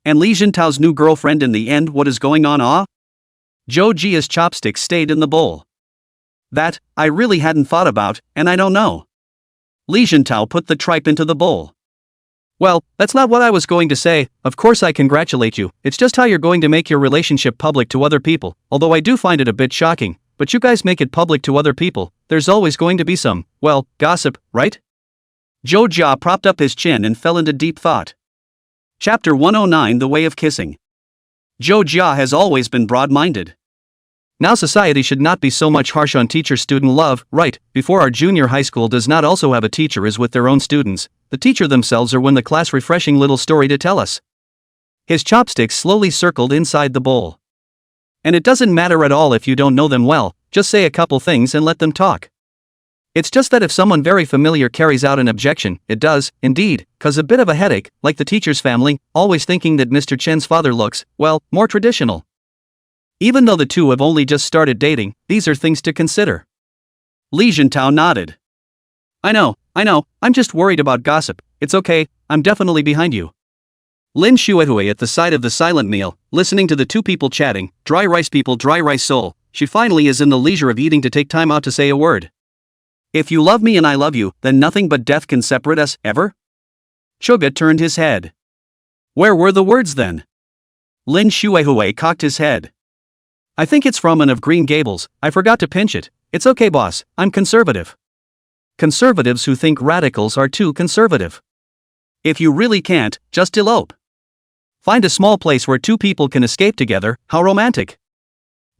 [SPEAKER 1] And Li Zhentao's new girlfriend in the end, what is going on? Zhou Jia's chopsticks stayed in the bowl. That, I really hadn't thought about, and I don't know. Li Zhentao put the tripe into the bowl. Well, that's not what I was going to say, of course I congratulate you, it's just how you're going to make your relationship public to other people, although I do find it a bit shocking, but you guys make it public to other people, there's always going to be some, well, gossip, right? Zhou Jia propped up his chin and fell into deep thought. Chapter 109 The Way of Kissing. Zhou Jia has always been broad-minded. Now society should not be so much harsh on teacher-student love, right, before our junior high school does not also have a teacher as with their own students, the teacher themselves are when the class refreshing little story to tell us. His chopsticks slowly circled inside the bowl. And it doesn't matter at all if you don't know them well, just say a couple things and let them talk. It's just that if someone very familiar carries out an objection, it does, indeed, cause a bit of a headache, like the teacher's family, always thinking that Mr. Chen's father looks, well, more traditional. Even though the two have only just started dating, these are things to consider. Li Zhentao nodded. I know, I'm just worried about gossip, it's okay, I'm definitely behind you. Lin Xuehui at the side of the silent meal, listening to the two people chatting, dry rice people, dry rice soul, she finally is in the leisure of eating to take time out to say a word. If you love me and I love you, then nothing but death can separate us, ever? Choga turned his head. Where were the words then? Lin Shuehui cocked his head. I think it's from an of Green Gables, I forgot to pinch it. It's okay boss, I'm conservative. Conservatives who think radicals are too conservative. If you really can't, just elope. Find a small place where two people can escape together, how romantic.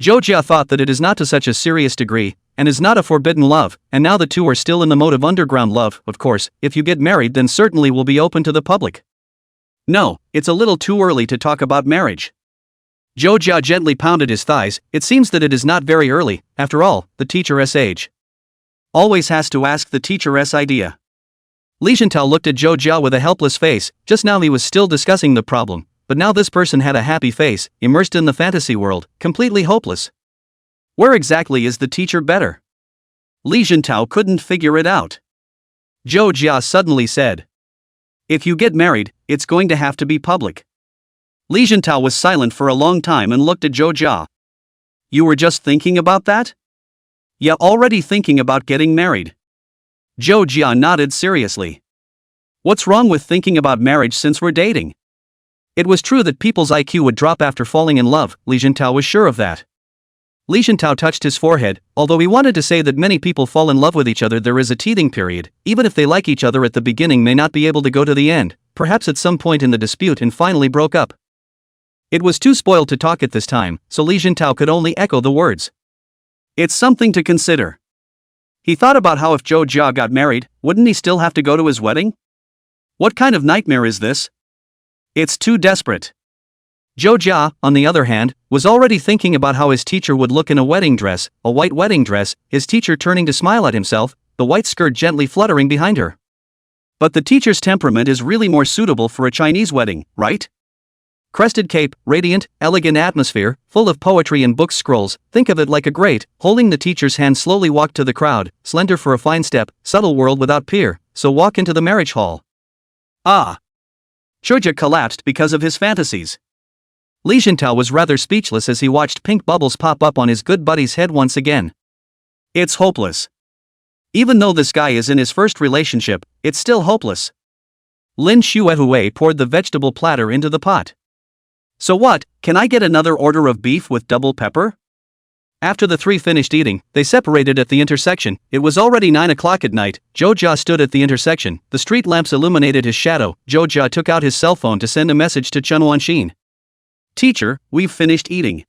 [SPEAKER 1] Zhou Jia thought that it is not to such a serious degree, and is not a forbidden love, and now the two are still in the mode of underground love. Of course, if you get married then certainly will be open to the public. No, it's a little too early to talk about marriage. Zhou Jia gently pounded his thighs. It seems that it is not very early, after all, the teacher's age. Always has to ask the teacher's idea. Li Zhentao looked at Zhou Jia with a helpless face. Just now he was still discussing the problem, but now this person had a happy face, immersed in the fantasy world, completely hopeless. Where exactly is the teacher better? Li Zhentao couldn't figure it out. Zhou Jia suddenly said, if you get married, it's going to have to be public. Li Zhentao was silent for a long time and looked at Zhou Jia. You were just thinking about that? Yeah, already thinking about getting married. Zhou Jia nodded seriously. What's wrong with thinking about marriage since we're dating? It was true that people's IQ would drop after falling in love, Li Zhentao was sure of that. Li Zhentao touched his forehead. Although he wanted to say that many people fall in love with each other, there is a teething period. Even if they like each other at the beginning, may not be able to go to the end, perhaps at some point in the dispute, and finally broke up. It was too spoiled to talk at this time, so Li Zhentao could only echo the words. It's something to consider. He thought about how if Zhou Jia got married, wouldn't he still have to go to his wedding? What kind of nightmare is this? It's too desperate. Zhou Jia, on the other hand, was already thinking about how his teacher would look in a wedding dress, a white wedding dress, his teacher turning to smile at himself, the white skirt gently fluttering behind her. But the teacher's temperament is really more suitable for a Chinese wedding, right? Crested cape, radiant, elegant atmosphere, full of poetry and book scrolls. Think of it like a great, holding the teacher's hand slowly walked to the crowd, slender for a fine step, subtle world without peer, so walk into the marriage hall. Ah! Zhou Jia collapsed because of his fantasies. Li Zhentao was rather speechless as he watched pink bubbles pop up on his good buddy's head once again. It's hopeless. Even though this guy is in his first relationship, it's still hopeless. Lin Shuehui poured the vegetable platter into the pot. So what, can I get another order of beef with double pepper? After the three finished eating, they separated at the intersection. It was already 9 o'clock at night. Zhou Jia stood at the intersection. The street lamps illuminated his shadow. Zhou Jia took out his cell phone to send a message to Chen Wanxin. Teacher, we've finished eating.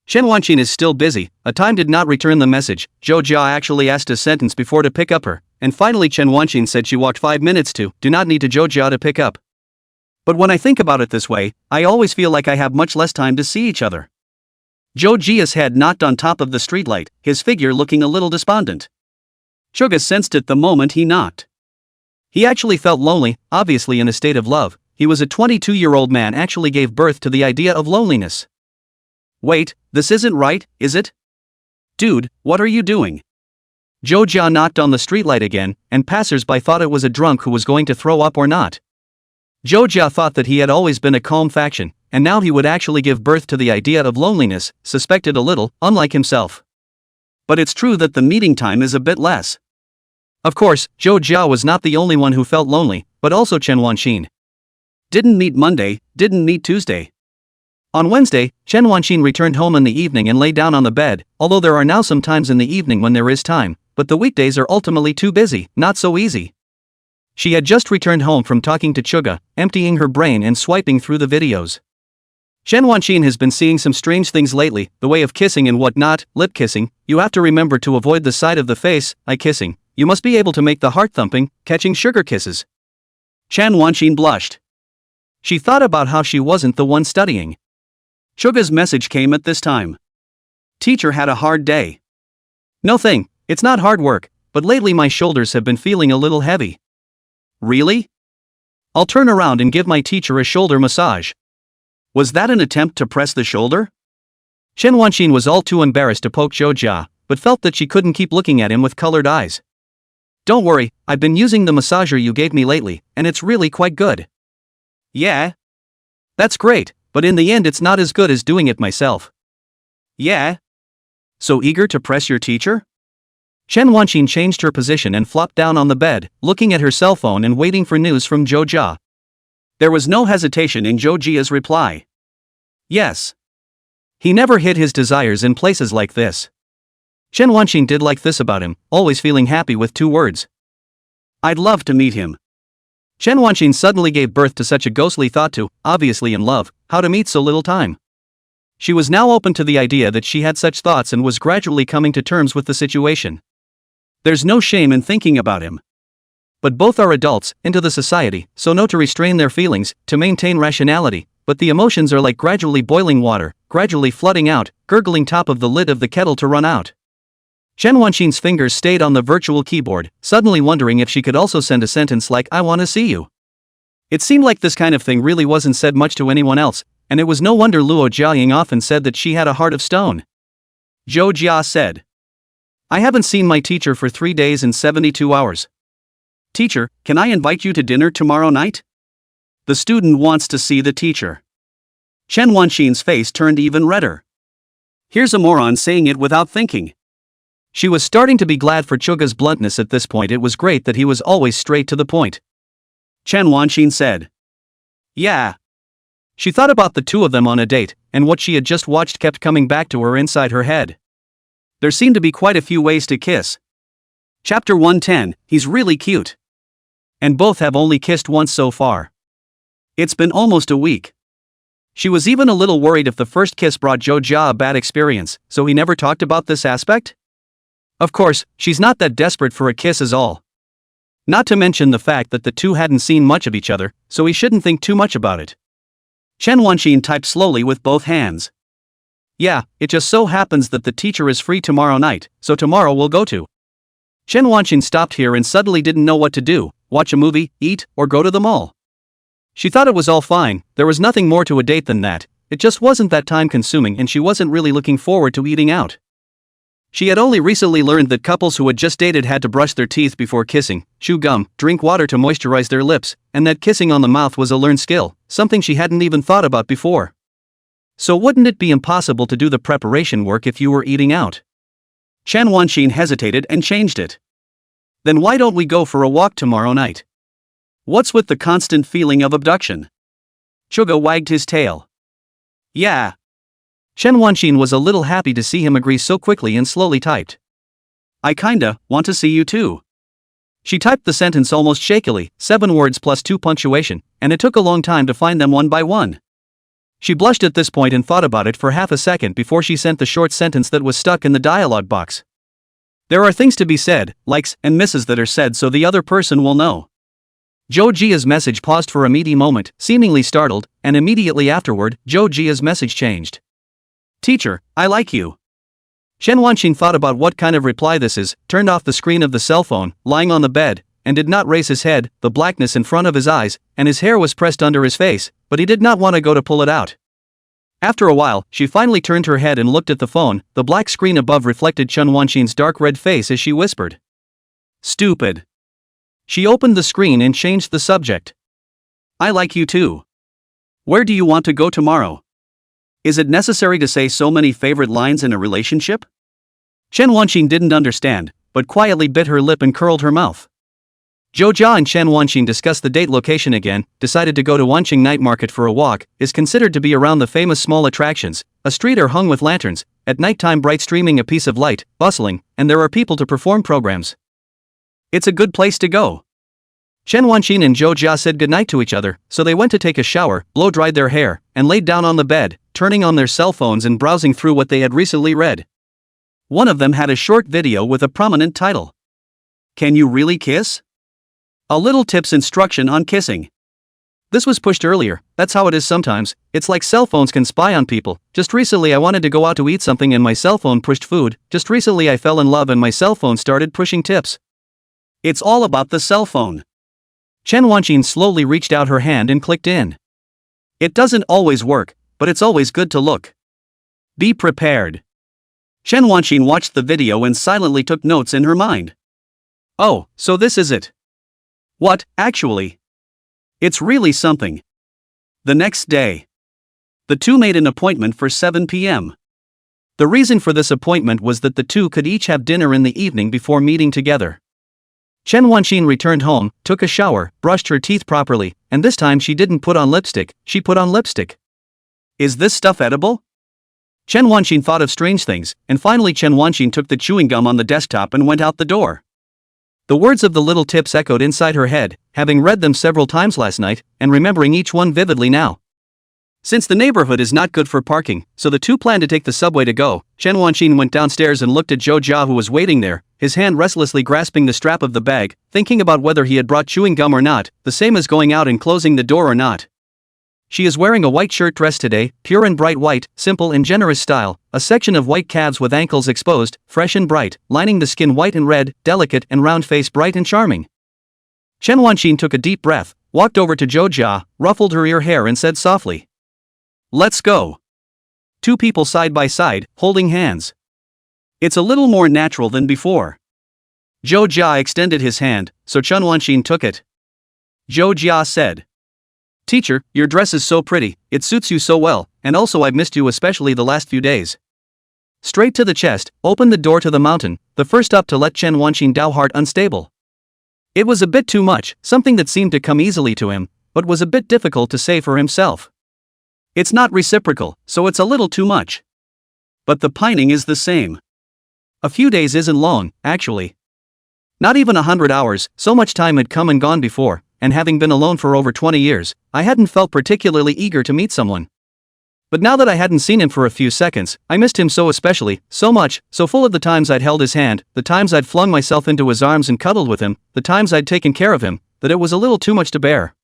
[SPEAKER 1] Chen Wanxin is still busy. A time did not return the message. Zhou Jia actually asked a sentence before to pick up her, and finally Chen Wanxin said she walked 5 minutes to, do not need to Zhou Jia to pick up. But when I think about it this way, I always feel like I have much less time to see each other. Zhou Jia's head knocked on top of the streetlight, his figure looking a little despondent. Suga sensed it the moment he knocked. He actually felt lonely, obviously in a state of love. He was a 22-year-old man, actually gave birth to the idea of loneliness. Wait, this isn't right, is it? Dude, what are you doing? Zhou Jia knocked on the streetlight again, and passers-by thought it was a drunk who was going to throw up or not. Zhou Jia thought that he had always been a calm faction, and now he would actually give birth to the idea of loneliness, suspected a little, unlike himself. But it's true that the meeting time is a bit less. Of course, Zhou Jia was not the only one who felt lonely, but also Chen Wanxin. Didn't meet Monday, didn't meet Tuesday. On Wednesday, Chen Wanxin returned home in the evening and lay down on the bed, although there are now some times in the evening when there is time, but the weekdays are ultimately too busy, not so easy. She had just returned home from talking to Chuga, emptying her brain and swiping through the videos. Chen Wanxin has been seeing some strange things lately, the way of kissing and whatnot. Lip kissing, you have to remember to avoid the side of the face. Eye kissing, you must be able to make the heart thumping, catching sugar kisses. Chen Wanxin blushed. She thought about how she wasn't the one studying. Chuga's message came at this time. Teacher had a hard day. No thing, it's not hard work, but lately my shoulders have been feeling a little heavy. Really? I'll turn around and give my teacher a shoulder massage. Was that an attempt to press the shoulder? Chen Wanxin was all too embarrassed to poke Zhou Jia, but felt that she couldn't keep looking at him with colored eyes. Don't worry, I've been using the massager you gave me lately, and it's really quite good. Yeah? That's great, but in the end it's not as good as doing it myself. Yeah? So eager to press your teacher? Chen Wanxin changed her position and flopped down on the bed, looking at her cell phone and waiting for news from Zhou Jia. There was no hesitation in Zhou Jia's reply. Yes.
[SPEAKER 2] He never hid his desires in places like this. Chen Wanqing did like this about him, always feeling happy with 2 words.
[SPEAKER 1] I'd love to meet him.
[SPEAKER 2] Chen Wanqing suddenly gave birth to such a ghostly thought to, obviously in love, how to meet so little time. She was now open to the idea that she had such thoughts and was gradually coming to terms with the situation.
[SPEAKER 1] There's no shame in thinking about him.
[SPEAKER 2] But both are adults, into the society, so know to restrain their feelings, to maintain rationality, but the emotions are like gradually boiling water, gradually flooding out, gurgling top of the lid of the kettle to run out. Chen Wanqing's fingers stayed on the virtual keyboard, suddenly wondering if she could also send a sentence like "I wanna see you." It seemed like this kind of thing really wasn't said much to anyone else, and it was no wonder Luo Jiaying often said that she had a heart of stone.
[SPEAKER 1] Zhou Jia said.
[SPEAKER 2] I haven't seen my teacher for 3 days and 72 hours.
[SPEAKER 1] Teacher, can I invite you to dinner tomorrow night? The student wants to see the teacher. Chen Wanqing's face turned even redder. Here's a moron saying it without thinking.
[SPEAKER 2] She was starting to be glad for Chuga's bluntness at this point. It was great that he was always straight to the point.
[SPEAKER 1] Chen Wanqing said. Yeah.
[SPEAKER 2] She thought about the 2 of them on a date, and what she had just watched kept coming back to her inside her head.
[SPEAKER 1] There seemed to be quite a few ways to kiss. Chapter 110, he's really cute.
[SPEAKER 2] And both have only kissed once so far.
[SPEAKER 1] It's been almost a week.
[SPEAKER 2] She was even a little worried if the first kiss brought Zhou Jia a bad experience, so he never talked about this aspect? Of course, she's not that desperate for a kiss is all. Not to mention the fact that the 2 hadn't seen much of each other, so he shouldn't think too much about it.
[SPEAKER 1] Chen Wanqing typed slowly with both hands.
[SPEAKER 2] Yeah, it just so happens that the teacher is free tomorrow night, so tomorrow we'll go to. Chen Wanqing stopped here and suddenly didn't know what to do, watch a movie, eat, or go to the mall. She thought it was all fine, there was nothing more to a date than that, it just wasn't that time consuming and she wasn't really looking forward to eating out. She had only recently learned that couples who had just dated had to brush their teeth before kissing, chew gum, drink water to moisturize their lips, and that kissing on the mouth was a learned skill, something she hadn't even thought about before. So wouldn't it be impossible to do the preparation work if you were eating out?
[SPEAKER 1] Chen Wanqing hesitated and changed it. Then why don't we go for a walk tomorrow night? What's with the constant feeling of abduction? Chuga wagged his tail. Yeah.
[SPEAKER 2] Chen Wanqing was a little happy to see him agree so quickly and slowly typed.
[SPEAKER 1] I kinda want to see you too.
[SPEAKER 2] She typed the sentence almost shakily, 7 words plus 2 punctuation, and it took a long time to find them one by one. She blushed at this point and thought about it for half a second before she sent the short sentence that was stuck in the dialogue box. There are things to be said, likes and misses that are said so the other person will know. Zhou Jia's message paused for a meaty moment, seemingly startled, and immediately afterward, Zhou Jia's message changed.
[SPEAKER 1] Teacher, I like you.
[SPEAKER 2] Chen Wanqing thought about what kind of reply this is, turned off the screen of the cell phone, lying on the bed, and did not raise his head, the blackness in front of his eyes, and his hair was pressed under his face, but he did not want to go to pull it out. After a while, she finally turned her head and looked at the phone, the black screen above reflected Chen Wanqing's dark red face as she whispered.
[SPEAKER 1] Stupid.
[SPEAKER 2] She opened the screen and changed the subject.
[SPEAKER 1] I like you too. Where do you want to go tomorrow? Is it necessary to say so many favorite lines in a relationship?
[SPEAKER 2] Chen Wanqing didn't understand, but quietly bit her lip and curled her mouth. Zhou Jia and Chen Wanqing discussed the date location again, decided to go to Wanqing Night Market for a walk, is considered to be around the famous small attractions, a street are hung with lanterns, at nighttime bright streaming a piece of light, bustling, and there are people to perform programs.
[SPEAKER 1] It's a good place to go.
[SPEAKER 2] Chen Wanqing and Zhou Jia said goodnight to each other, so they went to take a shower, blow-dried their hair, and laid down on the bed, turning on their cell phones and browsing through what they had recently read.
[SPEAKER 1] One of them had a short video with a prominent title. Can you really kiss? A little tips instruction on kissing.
[SPEAKER 2] This was pushed earlier, that's how it is sometimes, it's like cell phones can spy on people. Just recently I wanted to go out to eat something and my cell phone pushed food, just recently I fell in love and my cell phone started pushing tips.
[SPEAKER 1] It's all about the cell phone.
[SPEAKER 2] Chen Wanqing slowly reached out her hand and clicked in.
[SPEAKER 1] It doesn't always work, but it's always good to look. Be prepared. Chen Wanqing watched the video and silently took notes in her mind. Oh, so this is it. What, actually? It's really something. The next day. The two made an appointment for 7 p.m. The reason for this appointment was that the two could each have dinner in the evening before meeting together.
[SPEAKER 2] Chen Wanqing returned home, took a shower, brushed her teeth properly, and this time she didn't put on lipstick, she put on lipstick.
[SPEAKER 1] Is this stuff edible?
[SPEAKER 2] Chen Wanqing thought of strange things, and finally Chen Wanqing took the chewing gum on the desktop and went out the door. The words of the little tips echoed inside her head, having read them several times last night, and remembering each one vividly now. Since the neighborhood is not good for parking, so the two planned to take the subway to go, Chen Wanqing went downstairs and looked at Zhou Jia, who was waiting there, his hand restlessly grasping the strap of the bag, thinking about whether he had brought chewing gum or not, the same as going out and closing the door or not. She is wearing a white shirt dress today, pure and bright white, simple and generous style, a section of white calves with ankles exposed, fresh and bright, lining the skin white and red, delicate and round face bright and charming. Chen Wanqing took a deep breath, walked over to Zhou Jia, ruffled her ear hair and said softly, "Let's go." Two people side by side, holding hands. It's a little more natural than before. Zhou Jia extended his hand, so Chen Wanqing took it. Zhou Jia said, "Teacher, your dress is so pretty, it suits you so well, and also I've missed you especially the last few days." Straight to the chest, opened the door to the mountain, the first up to let Chen Wanqing Dao heart unstable. It was a bit too much, something that seemed to come easily to him, but was a bit difficult to say for himself. It's not reciprocal, so it's a little too much. But the pining is the same. A few days isn't long, actually. Not even 100 hours, so much time had come and gone before, and having been alone for over 20 years, I hadn't felt particularly eager to meet someone. But now that I hadn't seen him for a few seconds, I missed him so especially, so much, so full of the times I'd held his hand, the times I'd flung myself into his arms and cuddled with him, the times I'd taken care of him, that it was a little too much to bear.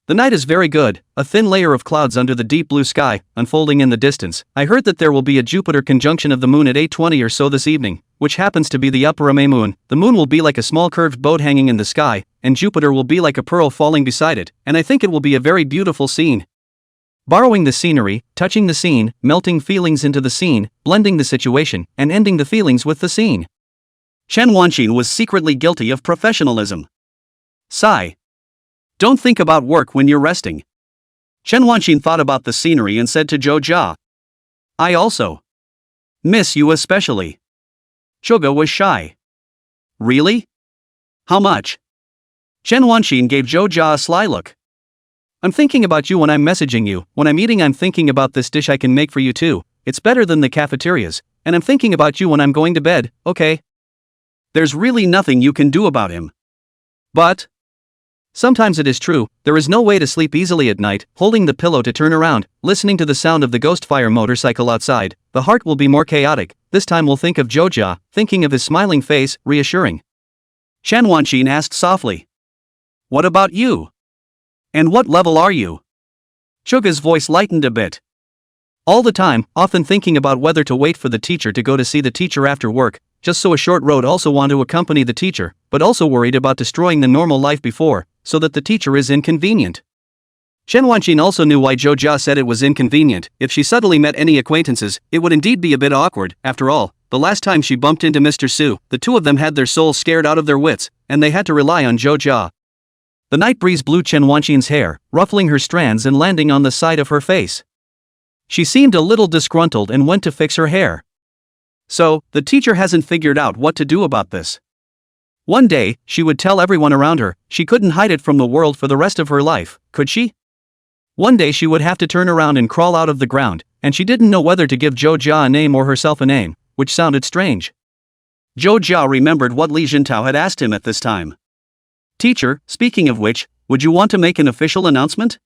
[SPEAKER 2] The night is very good, a thin layer of clouds under the deep blue sky, unfolding in the distance. I heard that there will be a Jupiter conjunction of the moon at 8:20 or so this evening, which happens to be the upper May moon. The moon will be like a small curved boat hanging in the sky, and Jupiter will be like a pearl falling beside it, and I think it will be a very beautiful scene. Borrowing the scenery, touching the scene, melting feelings into the scene, blending the situation, and ending the feelings with the scene.
[SPEAKER 1] Chen Wanqing was secretly guilty of professionalism. Sigh. Don't think about work when you're resting. Chen Wanqing thought about the scenery and said to Zhou Jia, "I also miss you especially." Zhuge was shy. Really? How much? Chen Wanqing gave Zhou Jia a sly look. "I'm thinking about you when I'm messaging you, when I'm eating I'm thinking about this dish I can make for you too, it's better than the cafeterias, and I'm thinking about you when I'm going to bed, okay?" There's really nothing you can do about him. But sometimes it is true, there is no way to sleep easily at night, holding the pillow to turn around, listening to the sound of the ghost fire motorcycle outside, the heart will be more chaotic, this time we'll think of Zhou Jia, thinking of his smiling face, reassuring. Chen Wanqing asked softly, "What about you? And what level are you?" Zhuge's voice lightened a bit. "All the time, often thinking about whether to wait for the teacher to go to see the teacher after work, just so a short road, also want to accompany the teacher, but also worried about destroying the normal life before, so that the teacher is inconvenient." Chen Wanqing also knew why Zhou Jia said it was inconvenient. If she suddenly met any acquaintances, it would indeed be a bit awkward. After all, the last time she bumped into Mr. Su, the two of them had their souls scared out of their wits, and they had to rely on Zhou Jia. The night breeze blew Chen Wanqing's hair, ruffling her strands and landing on the side of her face. She seemed a little disgruntled and went to fix her hair. So, the teacher hasn't figured out what to do about this. One day, she would tell everyone around her, she couldn't hide it from the world for the rest of her life, could she? One day she would have to turn around and crawl out of the ground, and she didn't know whether to give Zhou Jia a name or herself a name, which sounded strange. Zhou Jia remembered what Li Jintao had asked him at this time. "Teacher, speaking of which, would you want to make an official announcement?"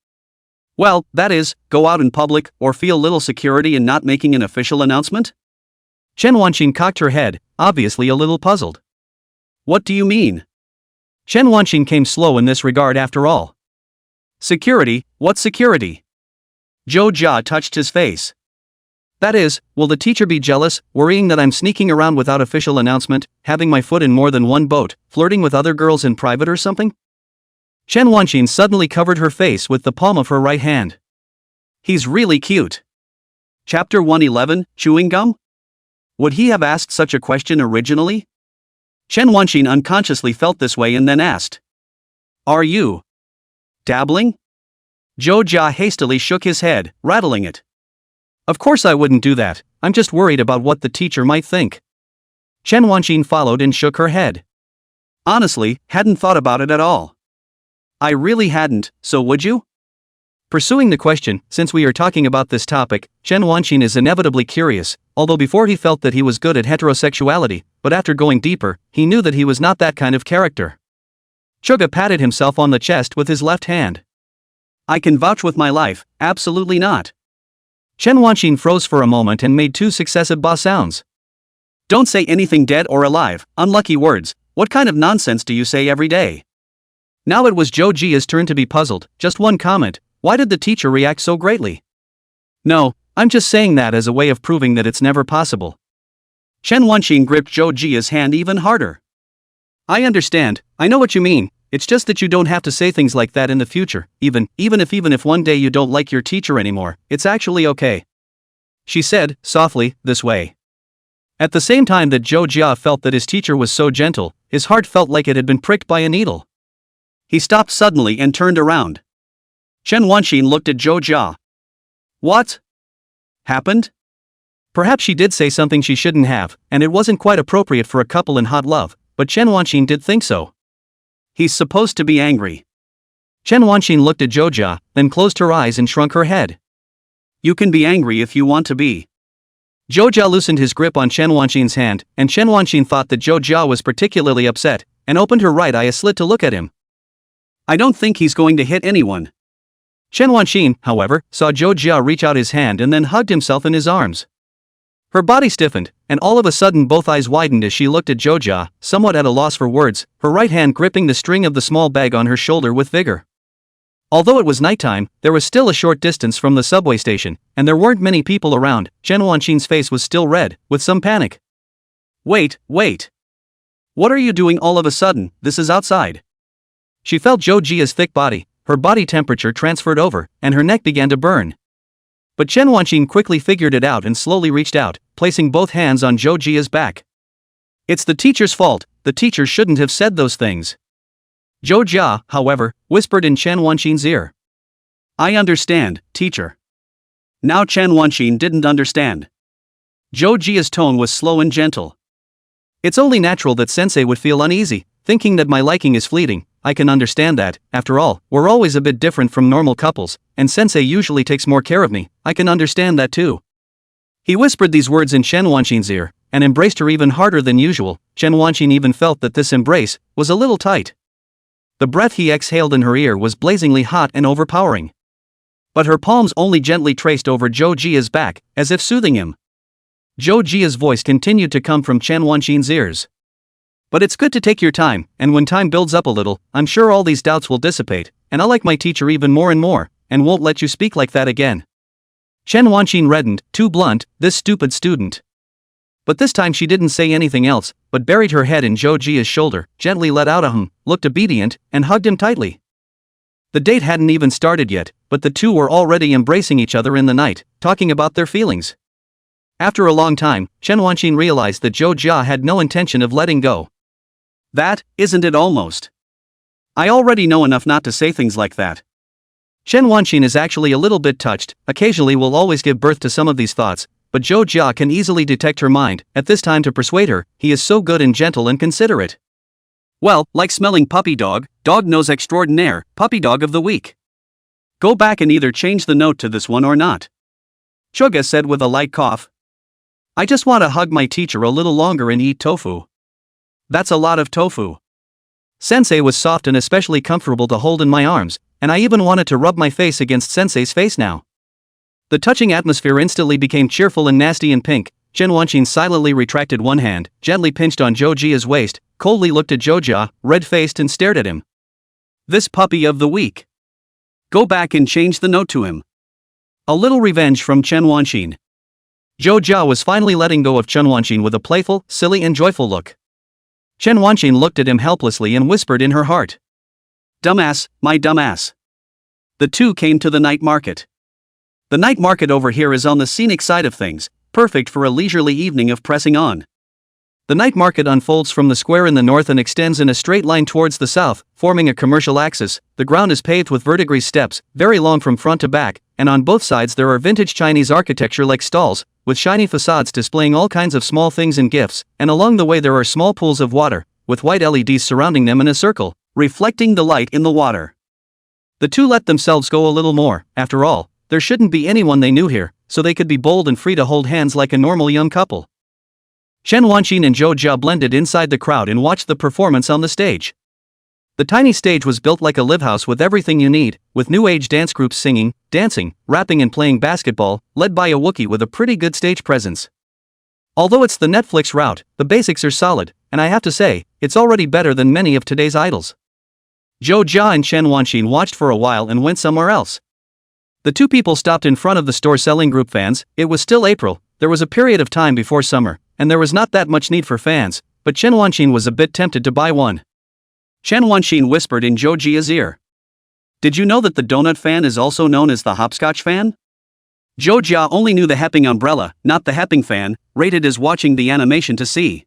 [SPEAKER 1] "Well, that is, go out in public, or feel little security in not making an official announcement?" Chen Wanqing cocked her head, obviously a little puzzled. "What do you mean?" Chen Wanqing came slow in this regard after all. "Security, what security?" Zhou Jia touched his face. "That is, will the teacher be jealous, worrying that I'm sneaking around without official announcement, having my foot in more than one boat, flirting with other girls in private or something?" Chen Wanqing suddenly covered her face with the palm of her right hand. "He's really cute." Chapter 111, Chewing Gum? Would he have asked such a question originally? Chen Wanqing unconsciously felt this way and then asked, "Are you dabbling?" Zhou Jia hastily shook his head, rattling it. "Of course I wouldn't do that, I'm just worried about what the teacher might think." Chen Wanqing followed and shook her head. "Honestly, hadn't thought about it at all." "I really hadn't, so would you?"
[SPEAKER 2] Pursuing the question, since we are talking about this topic, Chen Wanqin is inevitably curious, although before he felt that he was good at heterosexuality, but after going deeper, he knew that he was not that kind of character. Chuga patted himself on the chest with his left hand.
[SPEAKER 1] I can vouch with my life, absolutely not.
[SPEAKER 2] Chen Wanqin froze for a moment and made 2 successive ba sounds.
[SPEAKER 1] Don't say anything dead or alive, unlucky words. What kind of nonsense do you say every day?
[SPEAKER 2] Now it was Zhou Jia's turn to be puzzled. Just one comment. Why did the teacher react so greatly? No, I'm just saying that as a way of proving that it's never possible.
[SPEAKER 1] Chen Wanqin gripped Zhou Jia's hand even harder.
[SPEAKER 2] I understand, I know what you mean, it's just that you don't have to say things like that in the future, even if one day you don't like your teacher anymore, it's actually okay. She said, softly, this way. At the same time that Zhou Jia felt that his teacher was so gentle, his heart felt like it had been pricked by a needle.
[SPEAKER 1] He stopped suddenly and turned around. Chen Wanqin looked at Zhou Jia. What happened?
[SPEAKER 2] Perhaps she did say something she shouldn't have, and it wasn't quite appropriate for a couple in hot love, but Chen Wanqin did think so.
[SPEAKER 1] He's supposed to be angry.
[SPEAKER 2] Chen Wanqin looked at Zhou Jia, then closed her eyes and shrunk her head.
[SPEAKER 1] You can be angry if you want to be.
[SPEAKER 2] Zhou Jia loosened his grip on Chen Wanqin's hand, and Chen Wanqin thought that Zhou Jia was particularly upset, and opened her right eye a slit to look at him.
[SPEAKER 1] I don't think he's going to hit anyone.
[SPEAKER 2] Chen Wanqin, however, saw Zhou Jia reach out his hand and then hugged himself in his arms. Her body stiffened, and all of a sudden both eyes widened as she looked at Zhou Jia, somewhat at a loss for words, her right hand gripping the string of the small bag on her shoulder with vigor. Although it was nighttime, there was still a short distance from the subway station, and there weren't many people around. Chen Wanqin's face was still red, with some panic.
[SPEAKER 1] Wait. What are you doing all of a sudden? This is outside.
[SPEAKER 2] She felt Zhou Jia's thick body, her body temperature transferred over, and her neck began to burn. But Chen Wanqin quickly figured it out and slowly reached out, placing both hands on Zhou Jia's back. It's the teacher's fault, the teacher shouldn't have said those things. Zhou Jia, however, whispered in Chen Wanqin's ear.
[SPEAKER 1] I understand, teacher. Now Chen Wanqin didn't understand. Zhou Jia's tone was slow and gentle.
[SPEAKER 2] It's only natural that sensei would feel uneasy, thinking that my liking is fleeting. I can understand that, after all, we're always a bit different from normal couples, and sensei usually takes more care of me, I can understand that too. He whispered these words in Chen Wanqin's ear, and embraced her even harder than usual. Chen Wanqin even felt that this embrace was a little tight. The breath he exhaled in her ear was blazingly hot and overpowering. But her palms only gently traced over Zhou Jia's back, as if soothing him. Zhou Jia's voice continued to come from Chen Wanqin's ears. But it's good to take your time, and when time builds up a little, I'm sure all these doubts will dissipate, and I'll like my teacher even more and more, and won't let you speak like that again. Chen Wanqin reddened, too blunt, this stupid student. But this time she didn't say anything else, but buried her head in Zhou Jia's shoulder, gently let out a hum, looked obedient, and hugged him tightly. The date hadn't even started yet, but the two were already embracing each other in the night, talking about their feelings. After a long time, Chen Wanqin realized that Zhou Jia had no intention of letting go.
[SPEAKER 1] That, isn't it almost? I already know enough not to say things like that.
[SPEAKER 2] Chen Wanqin is actually a little bit touched, occasionally will always give birth to some of these thoughts, but Zhou Jia can easily detect her mind, at this time to persuade her, he is so good and gentle and considerate.
[SPEAKER 1] Well, like smelling puppy dog nose extraordinaire, puppy dog of the week. Go back and either change the note to this one or not. Chuga said with a light cough. I just want to hug my teacher a little longer and eat tofu. That's a lot of tofu.
[SPEAKER 2] Sensei was soft and especially comfortable to hold in my arms, and I even wanted to rub my face against Sensei's face now. The touching atmosphere instantly became cheerful and nasty and pink. Chen Wanqin silently retracted one hand, gently pinched on Zhou Jia's waist, coldly looked at Zhou Jia, red-faced and stared at him.
[SPEAKER 1] This puppy of the week. Go back and change the note to him. A little revenge from Chen Wanqin.
[SPEAKER 2] Zhou Jia was finally letting go of Chen Wanqin with a playful, silly and joyful look. Chen Wanqin looked at him helplessly and whispered in her heart.
[SPEAKER 1] Dumbass, my dumbass. The two came to the night market. The night market over here is on the scenic side of things, perfect for a leisurely evening of pressing on.
[SPEAKER 2] The night market unfolds from the square in the north and extends in a straight line towards the south, forming a commercial axis. The ground is paved with verdigris steps, very long from front to back, and on both sides there are vintage Chinese architecture like stalls, with shiny facades displaying all kinds of small things and gifts, and along the way there are small pools of water, with white LEDs surrounding them in a circle, reflecting the light in the water. The two let themselves go a little more. After all, there shouldn't be anyone they knew here, so they could be bold and free to hold hands like a normal young couple. Chen Wanqin and Zhou Jia blended inside the crowd and watched the performance on the stage. The tiny stage was built like a live house with everything you need, with new age dance groups singing, dancing, rapping and playing basketball, led by a Wookiee with a pretty good stage presence. Although it's the Netflix route, the basics are solid, and I have to say, it's already better than many of today's idols. Zhou Jia and Chen Wanqin watched for a while and went somewhere else. The two people stopped in front of the store selling group fans. It was still April, there was a period of time before summer, and there was not that much need for fans, but Chen Wanqin was a bit tempted to buy one.
[SPEAKER 1] Chen Wanqin whispered in Zhou Jia's ear. Did you know that the donut fan is also known as the hopscotch fan? Zhou Jia only knew the Hepping umbrella, not the Hepping fan, rated as watching the animation to see.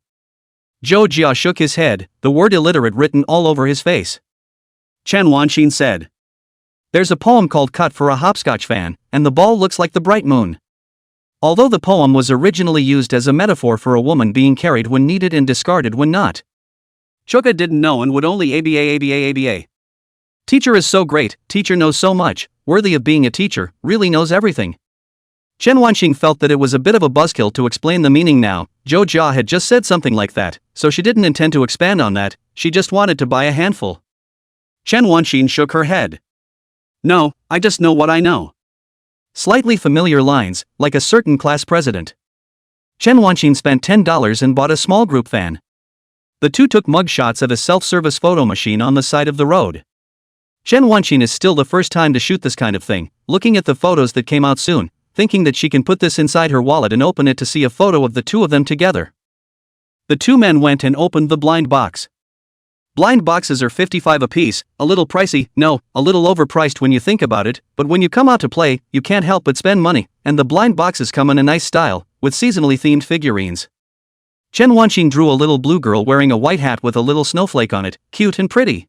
[SPEAKER 2] Zhou Jia shook his head, the word illiterate written all over his face.
[SPEAKER 1] Chen Wanqin said.
[SPEAKER 2] There's a poem called Cut for a Hopscotch Fan, and the ball looks like the bright moon. Although the poem was originally used as a metaphor for a woman being carried when needed and discarded when not.
[SPEAKER 1] Choga didn't know and would only ABA.
[SPEAKER 2] Teacher is so great, teacher knows so much, worthy of being a teacher, really knows everything. Chen Wanqin felt that it was a bit of a buzzkill to explain the meaning now. Zhou Jia had just said something like that, so she didn't intend to expand on that, she just wanted to buy a handful.
[SPEAKER 1] Chen Wanqin shook her head. No, I just know what I know.
[SPEAKER 2] Slightly familiar lines, like a certain class president. Chen Wanqin spent $10 and bought a small group fan. The two took mug shots at a self-service photo machine on the side of the road. Chen Wanqin is still the first time to shoot this kind of thing, looking at the photos that came out soon, thinking that she can put this inside her wallet and open it to see a photo of the two of them together. The two men went and opened the blind box. Blind boxes are $55 apiece, a little pricey, no, a little overpriced when you think about it, but when you come out to play, you can't help but spend money, and the blind boxes come in a nice style, with seasonally themed figurines. Chen Wanqin drew a little blue girl wearing a white hat with a little snowflake on it, cute and pretty.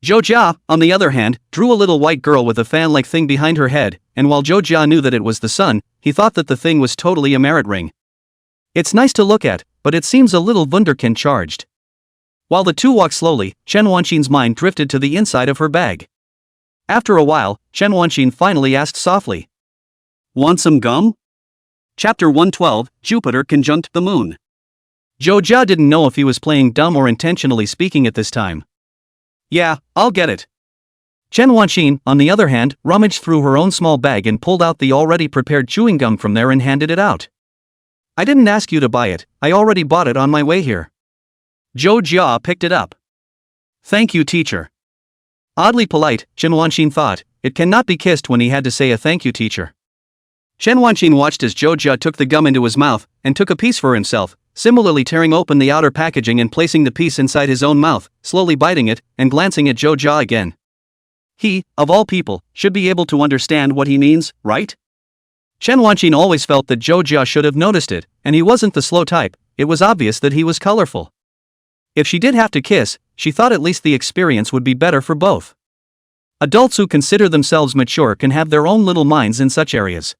[SPEAKER 1] Zhou Jia, on the other hand, drew a little white girl with a fan-like thing behind her head, and while Zhou Jia knew that it was the sun, he thought that the thing was totally a merit ring. It's nice to look at, but it seems a little wunderkind charged. While the two walked slowly, Chen Wanqin's mind drifted to the inside of her bag. After a while, Chen Wanqin finally asked softly. Want some gum? Chapter 112, Jupiter conjunct the moon.
[SPEAKER 2] Zhou Jia didn't know if he was playing dumb or intentionally speaking at this time.
[SPEAKER 1] Yeah, I'll get it.
[SPEAKER 2] Chen Wanqin, on the other hand, rummaged through her own small bag and pulled out the already prepared chewing gum from there and handed it out. I didn't ask you to buy it, I already bought it on my way here.
[SPEAKER 1] Zhou Jia picked it up. Thank you, teacher.
[SPEAKER 2] Oddly polite, Chen Wanqin thought, it cannot be kissed when he had to say a thank you, teacher.
[SPEAKER 1] Chen Wanqin watched as Zhou Jia took the gum into his mouth and took a piece for himself, similarly tearing open the outer packaging and placing the piece inside his own mouth, slowly biting it and glancing at Zhou Jia again. He, of all people, should be able to understand what he means, right? Chen Wanqin always felt that Zhou Jia should have noticed it, and he wasn't the slow type, it was obvious that he was colorful. If she did have to kiss, she thought at least the experience would be better for both. Adults who consider themselves mature can have their own little minds in such areas.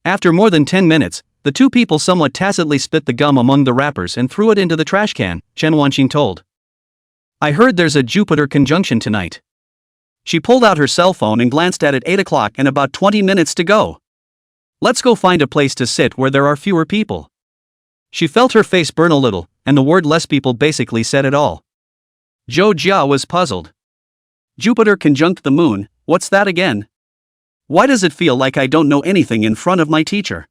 [SPEAKER 1] After more than 10 minutes, the two people somewhat tacitly spit the gum among the wrappers and threw it into the trash can, Chen Wanqin told. I heard there's a Jupiter conjunction tonight. She pulled out her cell phone and glanced at it 8 o'clock and about 20 minutes to go. Let's go find a place to sit where there are fewer people. She felt her face burn a little, and the word less people basically said it all. Zhou Jia was puzzled. Jupiter conjunct the moon, what's that again? Why does it feel like I don't know anything in front of my teacher?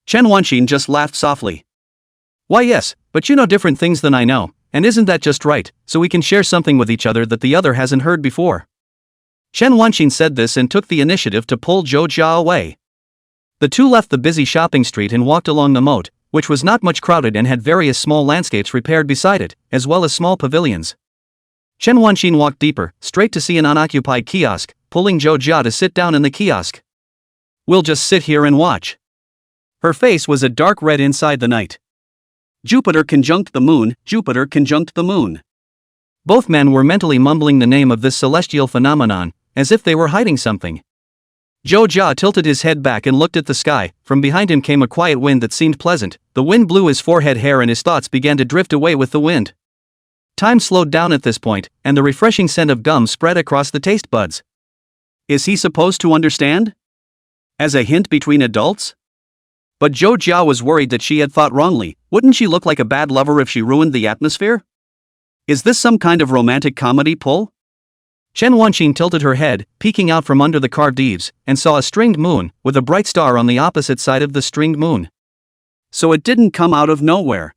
[SPEAKER 1] Chen Wanqin just laughed softly. Why yes, but you know different things than I know, and isn't that just right, so we can share something with each other that the other hasn't heard before? Chen Wanqin said this and took the initiative to pull Zhou Jia away. The two left the busy shopping street and walked along the moat, which was not much crowded and had various small landscapes repaired beside it, as well as small pavilions. Chen Wanqin walked deeper, straight to see an unoccupied kiosk, pulling Zhou Jia to sit down in the kiosk. We'll just sit here and watch. Her face was a dark red inside the night. Jupiter conjunct the moon, Jupiter conjunct the moon. Both men were mentally mumbling the name of this celestial phenomenon, as if they were hiding something. Zhou Jia tilted his head back and looked at the sky. From behind him came a quiet wind that seemed pleasant. The wind blew his forehead hair and his thoughts began to drift away with the wind. Time slowed down at this point, and the refreshing scent of gum spread across the taste buds. Is he supposed to understand? As a hint between adults? But Zhou Jia was worried that she had thought wrongly. Wouldn't she look like a bad lover if she ruined the atmosphere? Is this some kind of romantic comedy pull?
[SPEAKER 2] Chen Wanqing tilted her head, peeking out from under the carved eaves, and saw a stringed moon, with a bright star on the opposite side of the stringed moon.
[SPEAKER 1] So it didn't come out of nowhere.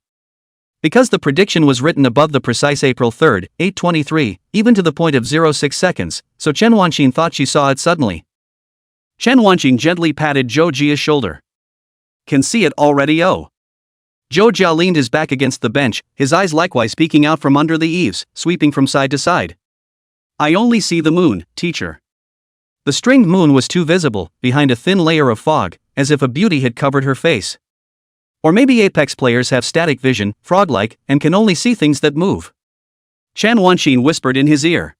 [SPEAKER 2] Because the prediction was written above the precise April 3rd, 8:23, even to the point of 06 seconds, so Chen Wanqing thought she saw it suddenly.
[SPEAKER 1] Chen Wanqing gently patted Zhou Jia's shoulder. Can see it already, oh.
[SPEAKER 2] Zhou Jia leaned his back against the bench, his eyes likewise peeking out from under the eaves, sweeping from side to side.
[SPEAKER 1] I only see the moon, teacher.
[SPEAKER 2] The stringed moon was too visible, behind a thin layer of fog, as if a beauty had covered her face. Or maybe Apex players have static vision, frog-like, and can only see things that move.
[SPEAKER 1] Chen Wanqing whispered in his ear.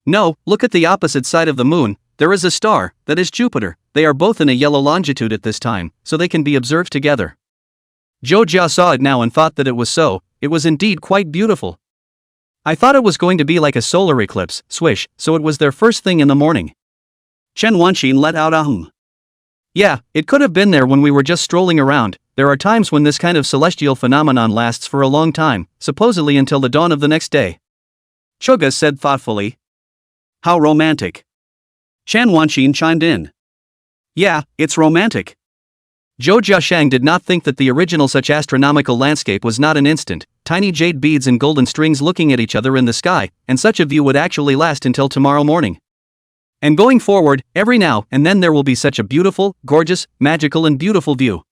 [SPEAKER 2] No, look at the opposite side of the moon, there is a star, that is Jupiter. They are both in a yellow longitude at this time, so they can be observed together. Zhou Jia saw it now and thought that it was so. It was indeed quite beautiful. I thought it was going to be like a solar eclipse, swish, so it was there first thing in the morning.
[SPEAKER 1] Chen Wanqing let out a hum.
[SPEAKER 2] Yeah, it could have been there when we were just strolling around. There are times when this kind of celestial phenomenon lasts for a long time, supposedly until the dawn of the next day.
[SPEAKER 1] Chuga said thoughtfully. How romantic. Chen Wanqing chimed in. Yeah, it's romantic.
[SPEAKER 2] Zhou Jiashang did not think that the original such astronomical landscape was not an instant, tiny jade beads and golden strings looking at each other in the sky, and such a view would actually last until tomorrow morning. And going forward, every now and then there will be such a beautiful, gorgeous, magical and beautiful view.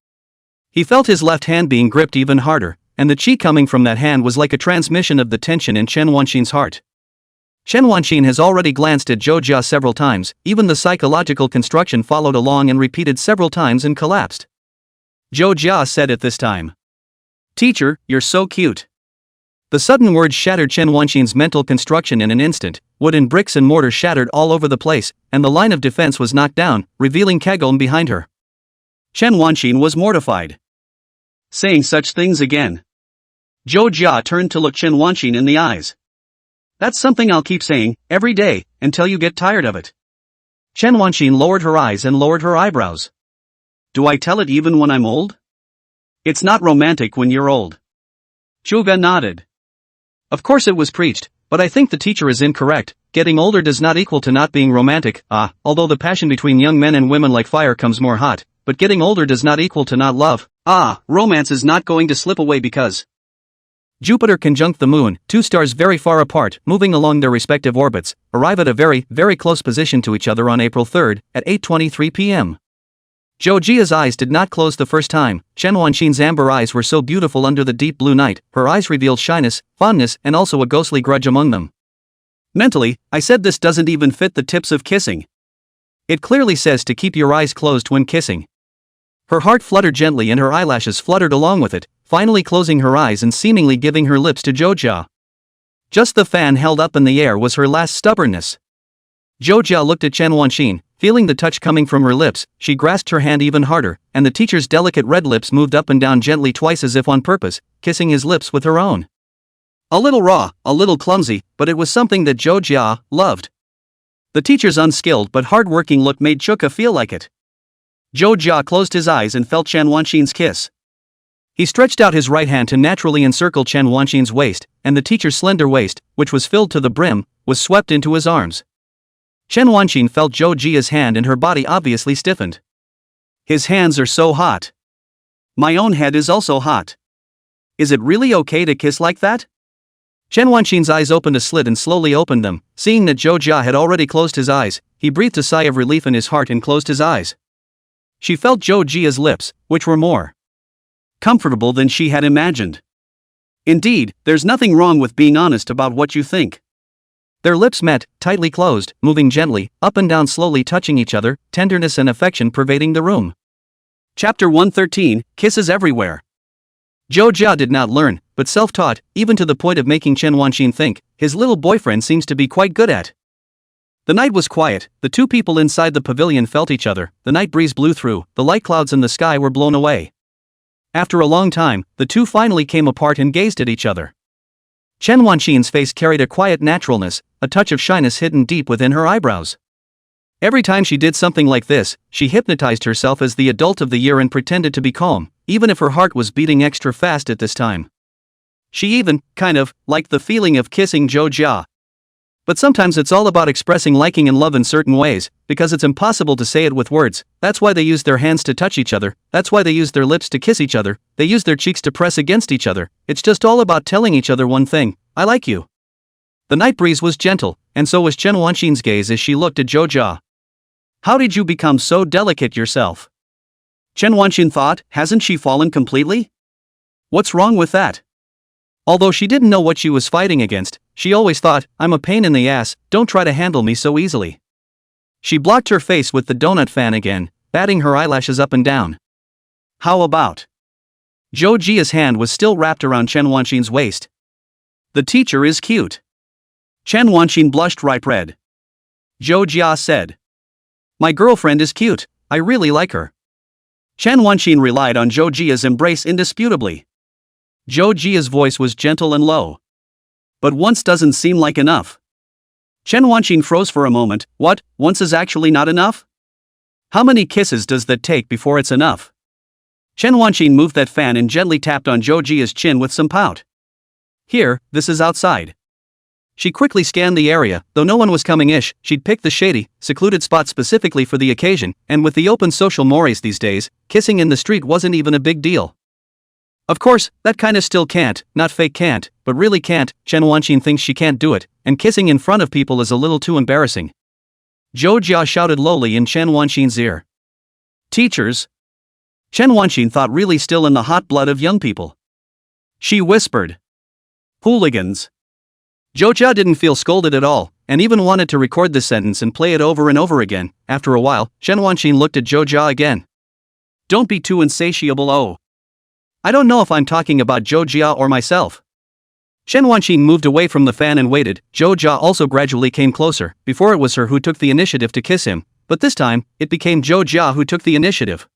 [SPEAKER 2] He felt his left hand being gripped even harder, and the chi coming from that hand was like a transmission of the tension in Chen Wanqing's heart. Chen Wanqing has already glanced at Zhou Jia several times, even the psychological construction followed along and repeated several times and collapsed.
[SPEAKER 1] Zhou Jia said at this time. Teacher, you're so cute.
[SPEAKER 2] The sudden words shattered Chen Wanqing's mental construction in an instant. Wood and bricks and mortar shattered all over the place, and the line of defense was knocked down, revealing Kagome behind her.
[SPEAKER 1] Chen Wanqing was mortified. Saying such things again. Zhou Jia turned to look Chen Wanqing in the eyes. That's something I'll keep saying, every day, until you get tired of it.
[SPEAKER 2] Chen Wanqing lowered her eyes and lowered her eyebrows.
[SPEAKER 1] Do I tell it even when I'm old? It's not romantic when you're old. Chuga nodded.
[SPEAKER 2] Of course it was preached, but I think the teacher is incorrect. Getting older does not equal to not being romantic, although the passion between young men and women like fire comes more hot, but getting older does not equal to not love.
[SPEAKER 1] Romance is not going to slip away because
[SPEAKER 2] Jupiter conjunct the moon, two stars very far apart, moving along their respective orbits, arrive at a very, very close position to each other on April 3rd, at 8:23 p.m. Zhou Jia's eyes did not close the first time. Chen Wanqing's amber eyes were so beautiful under the deep blue night, her eyes revealed shyness, fondness, and also a ghostly grudge among them.
[SPEAKER 1] Mentally, I said this doesn't even fit the tips of kissing.
[SPEAKER 2] It clearly says to keep your eyes closed when kissing. Her heart fluttered gently and her eyelashes fluttered along with it, finally closing her eyes and seemingly giving her lips to Zhou Jia. Just the fan held up in the air was her last stubbornness. Zhou Jia looked at Chen Wanqing, feeling the touch coming from her lips. She grasped her hand even harder, and the teacher's delicate red lips moved up and down gently twice as if on purpose, kissing his lips with her own.
[SPEAKER 1] A little raw, a little clumsy, but it was something that Zhou Jia loved. The teacher's unskilled but hard-working look made Chuka feel like it. Zhou Jia closed his eyes and felt Chen Wanqing's kiss.
[SPEAKER 2] He stretched out his right hand to naturally encircle Chen Wanqing's waist, and the teacher's slender waist, which was filled to the brim, was swept into his arms. Chen Wanqing felt Zhou Jia's hand and her body obviously stiffened.
[SPEAKER 1] His hands are so hot. My own head is also hot. Is it really okay to kiss like that?
[SPEAKER 2] Chen Wanqing's eyes opened a slit and slowly opened them. Seeing that Zhou Jia had already closed his eyes, he breathed a sigh of relief in his heart and closed his eyes. She felt Zhou Jia's lips, which were more
[SPEAKER 1] comfortable than she had imagined. Indeed, there's nothing wrong with being honest about what you think.
[SPEAKER 2] Their lips met, tightly closed, moving gently, up and down slowly touching each other, tenderness and affection pervading the room.
[SPEAKER 1] Chapter 113, Kisses Everywhere.
[SPEAKER 2] Zhou Jia did not learn, but self-taught, even to the point of making Chen Wanqing think, his little boyfriend seems to be quite good at. The night was quiet, the two people inside the pavilion felt each other, the night breeze blew through, the light clouds in the sky were blown away. After a long time, the two finally came apart and gazed at each other. Chen Wanqing's face carried a quiet naturalness, a touch of shyness hidden deep within her eyebrows. Every time she did something like this, she hypnotized herself as the adult of the year and pretended to be calm, even if her heart was beating extra fast at this time. She even, kind of, liked the feeling of kissing Zhou Jia. But sometimes it's all about expressing liking and love in certain ways, because it's impossible to say it with words. That's why they use their hands to touch each other, that's why they use their lips to kiss each other, they use their cheeks to press against each other. It's just all about telling each other one thing: I like you. The night breeze was gentle, and so was Chen Wanqin's gaze as she looked at Zhou Jia. How did you become so delicate yourself? Chen Wanqin thought, hasn't she fallen completely? What's wrong with that? Although she didn't know what she was fighting against, she always thought, I'm a pain in the ass, don't try to handle me so easily. She blocked her face with the donut fan again, batting her eyelashes up and down. How about? Zhou Jia's hand was still wrapped around Chen Wanqin's waist. The teacher is cute. Chen Wanqin blushed ripe red. Zhou Jia said. My girlfriend is cute, I really like her. Chen Wanqin relied on Zhou Jia's embrace indisputably. Zhou Jia's voice was gentle and low. But once doesn't seem like enough. Chen Wanqin froze for a moment. What, once is actually not enough? How many kisses does that take before it's enough? Chen Wanqin moved that fan and gently tapped on Zhou Jia's chin with some pout. Here, this is outside. She quickly scanned the area. Though no one was coming-ish, she'd picked the shady, secluded spot specifically for the occasion, and with the open social mores these days, kissing in the street wasn't even a big deal. Of course, that kinda still can't, not fake can't, but really can't. Chen Wanqin thinks she can't do it, and kissing in front of people is a little too embarrassing. Zhou Jia shouted lowly in Chen Wanqin's ear. Teachers? Chen Wanqin thought really still in the hot blood of young people. She whispered. Hooligans. Zhou Jia didn't feel scolded at all, and even wanted to record this sentence and play it over and over again. After a while, Chen Wanqin looked at Zhou Jia again. Don't be too insatiable, oh. I don't know if I'm talking about Zhou Jia or myself. Chen Wanqin moved away from the fan and waited. Zhou Jia also gradually came closer. Before it was her who took the initiative to kiss him, but this time, it became Zhou Jia who took the initiative.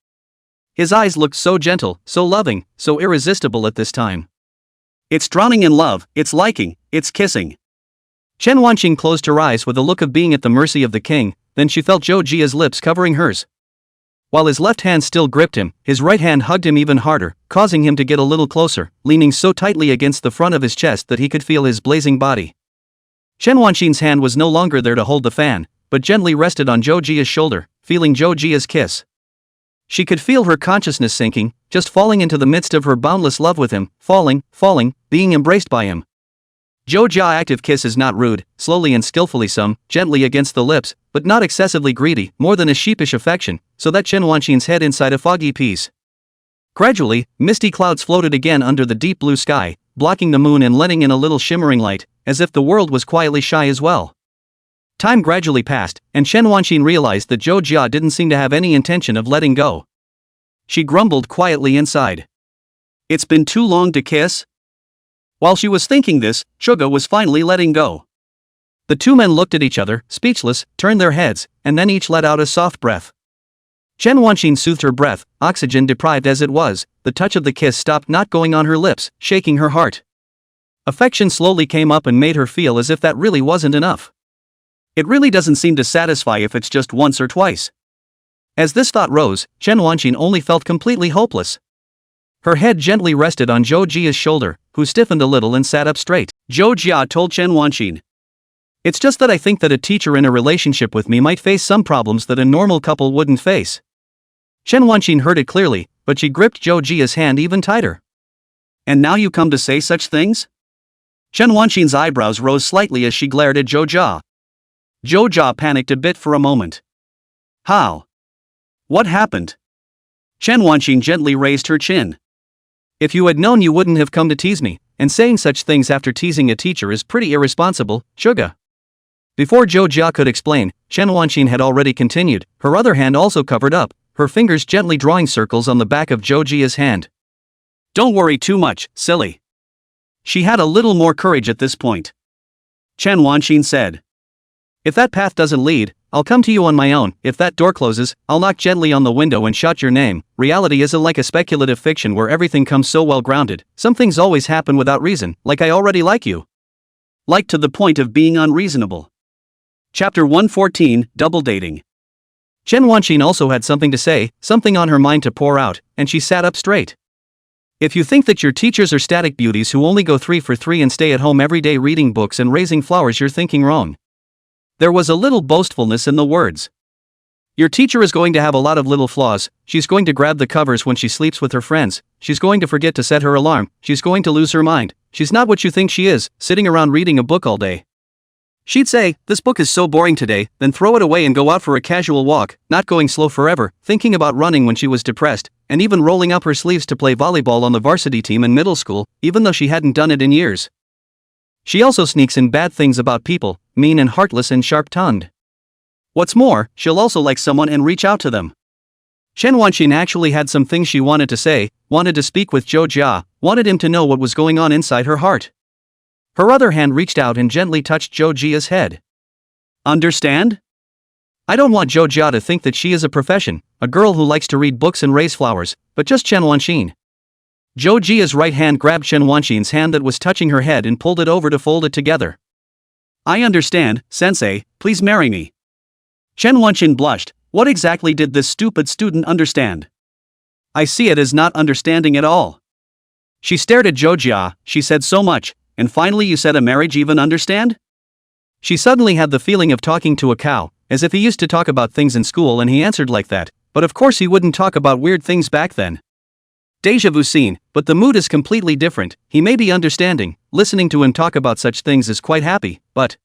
[SPEAKER 2] His eyes looked so gentle, so loving, so irresistible at this time. It's drowning in love, it's liking, it's kissing. Chen Wanqin closed her eyes with a look of being at the mercy of the king, then she felt Zhou Jia's lips covering hers. While his left hand still gripped him, his right hand hugged him even harder, causing him to get a little closer, leaning so tightly against the front of his chest that he could feel his blazing body. Chen Wanqin's hand was no longer there to hold the fan, but gently rested on Zhou Jia's shoulder, feeling Zhou Jia's kiss. She could feel her consciousness sinking, just falling into the midst of her boundless love with him, falling, being embraced by him. Zhou Jia active kiss is not rude, slowly and skillfully gently against the lips, but not excessively greedy, more than a sheepish affection, so that Chen Wanqin's head inside a foggy peace. Gradually, misty clouds floated again under the deep blue sky, blocking the moon and letting in a little shimmering light, as if the world was quietly shy as well. Time gradually passed, and Chen Wanqin realized that Zhou Jia didn't seem to have any intention of letting go. She grumbled quietly inside. It's been too long to kiss? While she was thinking this, Suga was finally letting go. The two men looked at each other, speechless, turned their heads, and then each let out a soft breath. Chen Wanqin soothed her breath, oxygen deprived as it was. The touch of the kiss stopped not going on her lips, shaking her heart. Affection slowly came up and made her feel as if that really wasn't enough. It really doesn't seem to satisfy if it's just once or twice. As this thought rose, Chen Wanqin only felt completely hopeless. Her head gently rested on Zhou Jia's shoulder, who stiffened a little and sat up straight. Zhou Jia told Chen Wanqin. It's just that I think that a teacher in a relationship with me might face some problems that a normal couple wouldn't face. Chen Wanqin heard it clearly, but she gripped Zhou Jia's hand even tighter. And now you come to say such things? Chen Wanqin's eyebrows rose slightly as she glared at Zhou Jia. Zhou Jia panicked a bit for a moment. How? What happened? Chen Wanqin gently raised her chin. If you had known you wouldn't have come to tease me, and saying such things after teasing a teacher is pretty irresponsible, Suga. Before Zhou Jia could explain, Chen Wanqin had already continued, her other hand also covered up, her fingers gently drawing circles on the back of Zhou Jia's hand. Don't worry too much, silly. She had a little more courage at this point. Chen Wanqin said. If that path doesn't lead, I'll come to you on my own. If that door closes, I'll knock gently on the window and shout your name. Reality isn't like a speculative fiction where everything comes so well grounded. Some things always happen without reason, like I already like you. Like to the point of being unreasonable. Chapter 114, Double Dating. Chen Wanqing also had something to say, something on her mind to pour out, and she sat up straight. If you think that your teachers are static beauties who only go 3 for 3 and stay at home every day reading books and raising flowers, you're thinking wrong. There was a little boastfulness in the words. Your teacher is going to have a lot of little flaws. She's going to grab the covers when she sleeps with her friends. She's going to forget to set her alarm. She's going to lose her mind. She's not what you think she is, sitting around reading a book all day. She'd say, "This book is so boring today," then throw it away and go out for a casual walk, not going slow forever, thinking about running when she was depressed, and even rolling up her sleeves to play volleyball on the varsity team in middle school, even though she hadn't done it in years. She also sneaks in bad things about people, mean and heartless and sharp-tongued. What's more, she'll also like someone and reach out to them. Chen Wanqing actually had some things she wanted to say, wanted to speak with Zhou Jia, wanted him to know what was going on inside her heart. Her other hand reached out and gently touched Zhou Jia's head. Understand? I don't want Zhou Jia to think that she is a profession, a girl who likes to read books and raise flowers, but just Chen Wanqing. Zhou Jia's right hand grabbed Chen Wanqing's hand that was touching her head and pulled it over to fold it together. I understand, sensei, please marry me. Chen Wanqing blushed. What exactly did this stupid student understand? I see it as not understanding at all. She stared at Zhou Jia. She said so much, and finally you said a marriage even understand? She suddenly had the feeling of talking to a cow, as if he used to talk about things in school and he answered like that, but of course he wouldn't talk about weird things back then. Deja vu scene, but the mood is completely different. He may be understanding, listening to him talk about such things is quite happy, but...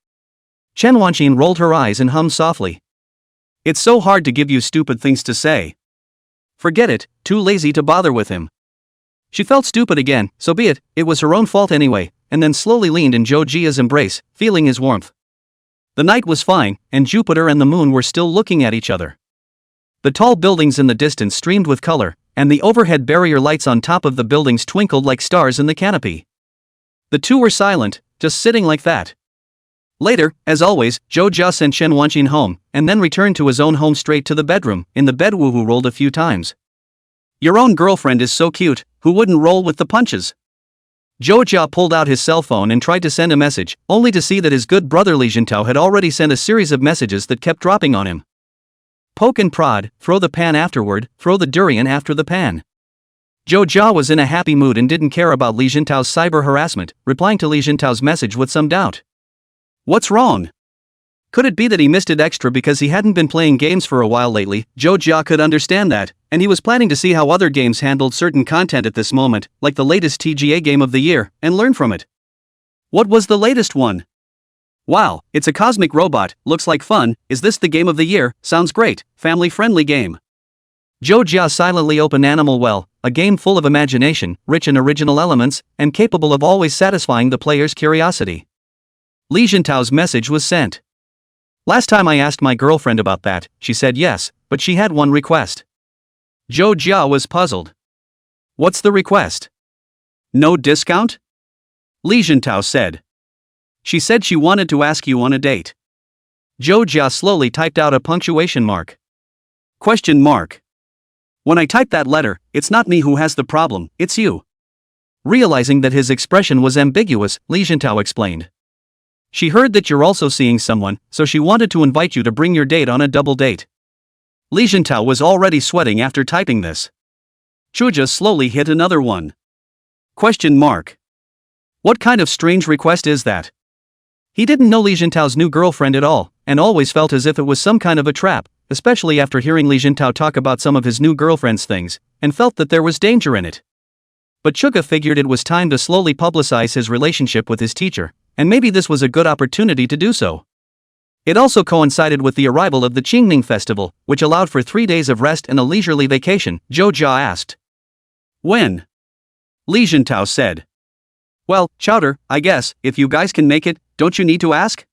[SPEAKER 2] Chen Wanqing rolled her eyes and hummed softly. It's so hard to give you stupid things to say. Forget it, too lazy to bother with him. She felt stupid again, so be it, it was her own fault anyway, and then slowly leaned in Zhou Jia's embrace, feeling his warmth. The night was fine, and Jupiter and the moon were still looking at each other. The tall buildings in the distance streamed with color, and the overhead barrier lights on top of the buildings twinkled like stars in the canopy. The two were silent, just sitting like that. Later, as always, Zhou Jia sent Chen Wanqing home, and then returned to his own home straight to the bedroom. In the bed, Wu Hu rolled a few times. Your own girlfriend is so cute, who wouldn't roll with the punches? Zhou Jia pulled out his cell phone and tried to send a message, only to see that his good brother Li Jintao had already sent a series of messages that kept dropping on him. Poke and prod, throw the pan afterward, throw the durian after the pan. Zhou Jia was in a happy mood and didn't care about Li Jintao's cyber harassment, replying to Li Jintao's message with some doubt. What's wrong? Could it be that he missed it extra because he hadn't been playing games for a while lately? Zhou Jia could understand that, and he was planning to see how other games handled certain content at this moment, like the latest TGA game of the year, and learn from it. What was the latest one? Wow, it's a cosmic robot, looks like fun. Is this the game of the year? Sounds great, family-friendly game. Zhou Jia silently opened Animal Well, a game full of imagination, rich in original elements, and capable of always satisfying the player's curiosity. Li Jintao's message was sent. Last time I asked my girlfriend about that, she said yes, but she had one request. Zhou Jia was puzzled. What's the request? No discount? Li Jintao said. She said she wanted to ask you on a date. Zhou Jia slowly typed out a punctuation mark. Question mark. When I type that letter, it's not me who has the problem, it's you. Realizing that his expression was ambiguous, Li Jintao explained. She heard that you're also seeing someone, so she wanted to invite you to bring your date on a double date. Li Jintao was already sweating after typing this. Chuja slowly hit another one. Question mark. What kind of strange request is that? He didn't know Li Jintao's new girlfriend at all, and always felt as if it was some kind of a trap, especially after hearing Li Jintao talk about some of his new girlfriend's things, and felt that there was danger in it. But Chuga figured it was time to slowly publicize his relationship with his teacher, and maybe this was a good opportunity to do so. It also coincided with the arrival of the Qingming festival, which allowed for 3 days of rest and a leisurely vacation. Zhou Jia asked. When? Li Jintao said. Well, Chowder, I guess, if you guys can make it, don't you need to ask?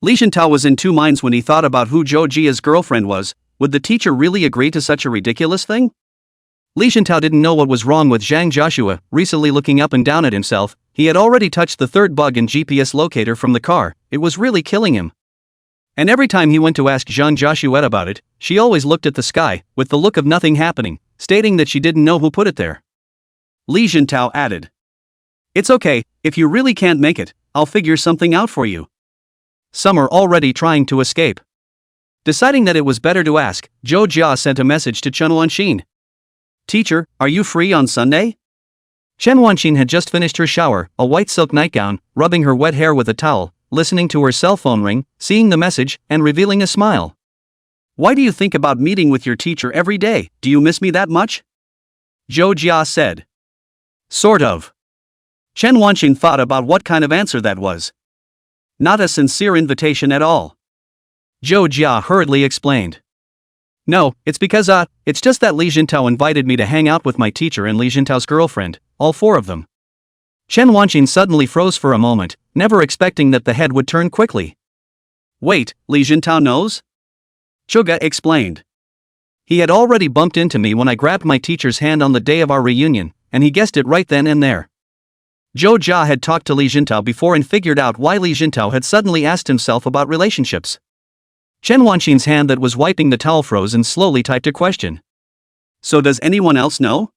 [SPEAKER 2] Li Jintao was in two minds when he thought about who Zhou Jia's girlfriend was. Would the teacher really agree to such a ridiculous thing? Li Jintao didn't know what was wrong with Zhang Joshua, recently looking up and down at himself. He had already touched the third bug in GPS locator from the car. It was really killing him. And every time he went to ask Zhang Joshua about it, she always looked at the sky, with the look of nothing happening, stating that she didn't know who put it there. Li Jintao added. It's okay, if you really can't make it, I'll figure something out for you. Some are already trying to escape. Deciding that it was better to ask, Zhou Jia sent a message to Chen Wanxin.
[SPEAKER 1] Teacher, are you free on Sunday?
[SPEAKER 2] Chen Wanxin had just finished her shower, a white silk nightgown, rubbing her wet hair with a towel, listening to her cell phone ring, seeing the message, and revealing a smile.
[SPEAKER 1] Why do you think about meeting with your teacher every day? Do you miss me that much? Zhou Jia said.
[SPEAKER 2] Sort of.
[SPEAKER 1] Chen Wanxin thought about what kind of answer that was. Not a sincere invitation at all.
[SPEAKER 2] Zhou Jia hurriedly explained. No, it's because it's just that Li Jintao invited me to hang out with my teacher and Li Jintao's girlfriend, all four of them. Chen Wanxin suddenly froze for a moment, never expecting that the head would turn quickly.
[SPEAKER 1] Wait, Li Jintao knows? Chuga explained.
[SPEAKER 2] He had already bumped into me when I grabbed my teacher's hand on the day of our reunion, and he guessed it right then and there. Zhou Jia had talked to Li Jintao before and figured out why Li Jintao had suddenly asked himself about relationships. Chen Wanxin's hand that was wiping the towel froze and slowly typed a question.
[SPEAKER 1] So does anyone else know?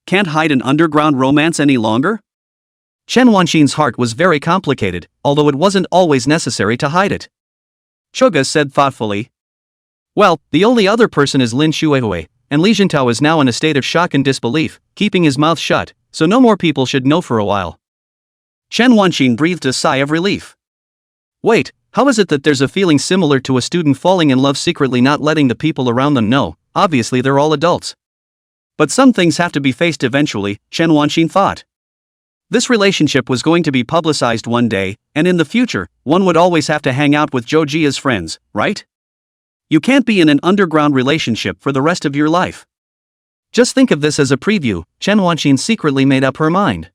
[SPEAKER 1] Can't hide an underground romance any longer?
[SPEAKER 2] Chen Wanxin's heart was very complicated, although it wasn't always necessary to hide it.
[SPEAKER 1] Chuga said thoughtfully.
[SPEAKER 2] Well, the only other person is Lin Shuehui, and Li Jintao is now in a state of shock and disbelief, keeping his mouth shut, so no more people should know for a while.
[SPEAKER 1] Chen Wanxin breathed a sigh of relief.
[SPEAKER 2] Wait, how is it that there's a feeling similar to a student falling in love secretly not letting the people around them know? Obviously they're all adults.
[SPEAKER 1] But some things have to be faced eventually, Chen Wanxin thought. This relationship was going to be publicized one day, and in the future, one would always have to hang out with Zhou Jia's friends, right? You can't be in an underground relationship for the rest of your life.
[SPEAKER 2] Just think of this as a preview. Chen Wanxin secretly made up her mind.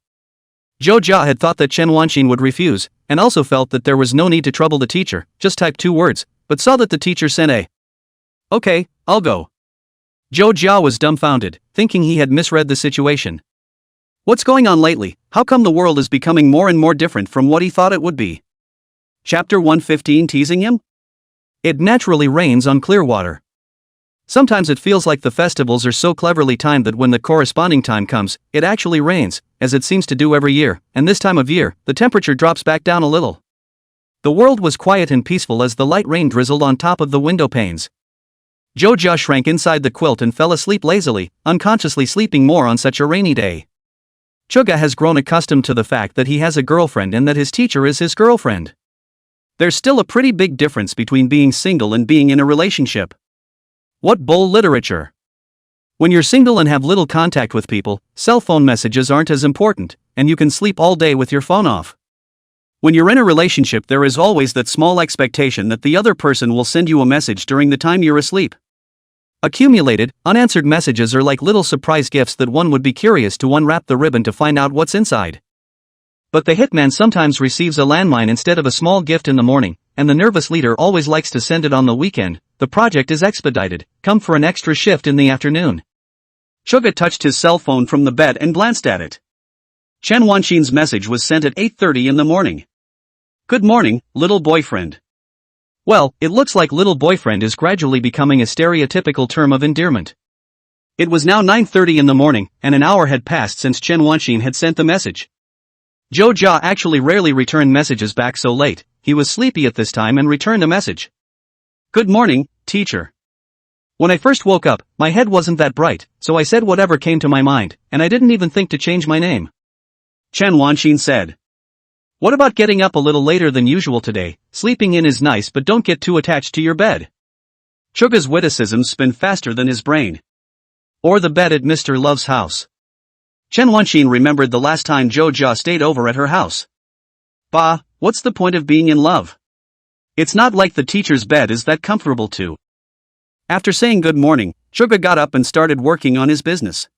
[SPEAKER 2] Zhou Jia had thought that Chen Wanxin would refuse, and also felt that there was no need to trouble the teacher, just type 2 words, but saw that the teacher sent a "Okay, I'll go." Zhou Jia was dumbfounded, thinking he had misread the situation.
[SPEAKER 1] What's going on lately? How come the world is becoming more and more different from what he thought it would be? Chapter 115 Teasing him?
[SPEAKER 2] It naturally rains on Clearwater. Sometimes it feels like the festivals are so cleverly timed that when the corresponding time comes, it actually rains, as it seems to do every year, and this time of year, the temperature drops back down a little. The world was quiet and peaceful as the light rain drizzled on top of the window panes. Zhou Jia shrank inside the quilt and fell asleep lazily, unconsciously sleeping more on such a rainy day. Chuga has grown accustomed to the fact that he has a girlfriend and that his teacher is his girlfriend.
[SPEAKER 1] There's still a pretty big difference between being single and being in a relationship.
[SPEAKER 2] What bull literature! When you're single and have little contact with people, cell phone messages aren't as important, and you can sleep all day with your phone off.
[SPEAKER 1] When you're in a relationship, there is always that small expectation that the other person will send you a message during the time you're asleep.
[SPEAKER 2] Accumulated, unanswered messages are like little surprise gifts that one would be curious to unwrap the ribbon to find out what's inside. But the hitman sometimes receives a landmine instead of a small gift in the morning, and the nervous leader always likes to send it on the weekend. The project is expedited, come for an extra shift in the afternoon.
[SPEAKER 1] Chuga touched his cell phone from the bed and glanced at it. Chen Wanxin's message was sent at 8:30 in the morning. Good morning, little boyfriend.
[SPEAKER 2] Well, it looks like little boyfriend is gradually becoming a stereotypical term of endearment.
[SPEAKER 1] It was now 9:30 in the morning, and an hour had passed since Chen Wanxin had sent the message. Zhou Jia actually rarely returned messages back so late. He was sleepy at this time and returned a message. Good morning, teacher. When I first woke up, my head wasn't that bright, so I said whatever came to my mind, and I didn't even think to change my name. Chen Wanxin said. What about getting up a little later than usual today? Sleeping in is nice, but don't get too attached to your bed. Chuga's witticisms spin faster than his brain. Or the bed at Mr. Love's house. Chen Wanxin remembered the last time Zhou Jia stayed over at her house. Bah, what's the point of being in love? It's not like the teacher's bed is that comfortable too. After saying good morning, Chuga got up and started working on his business.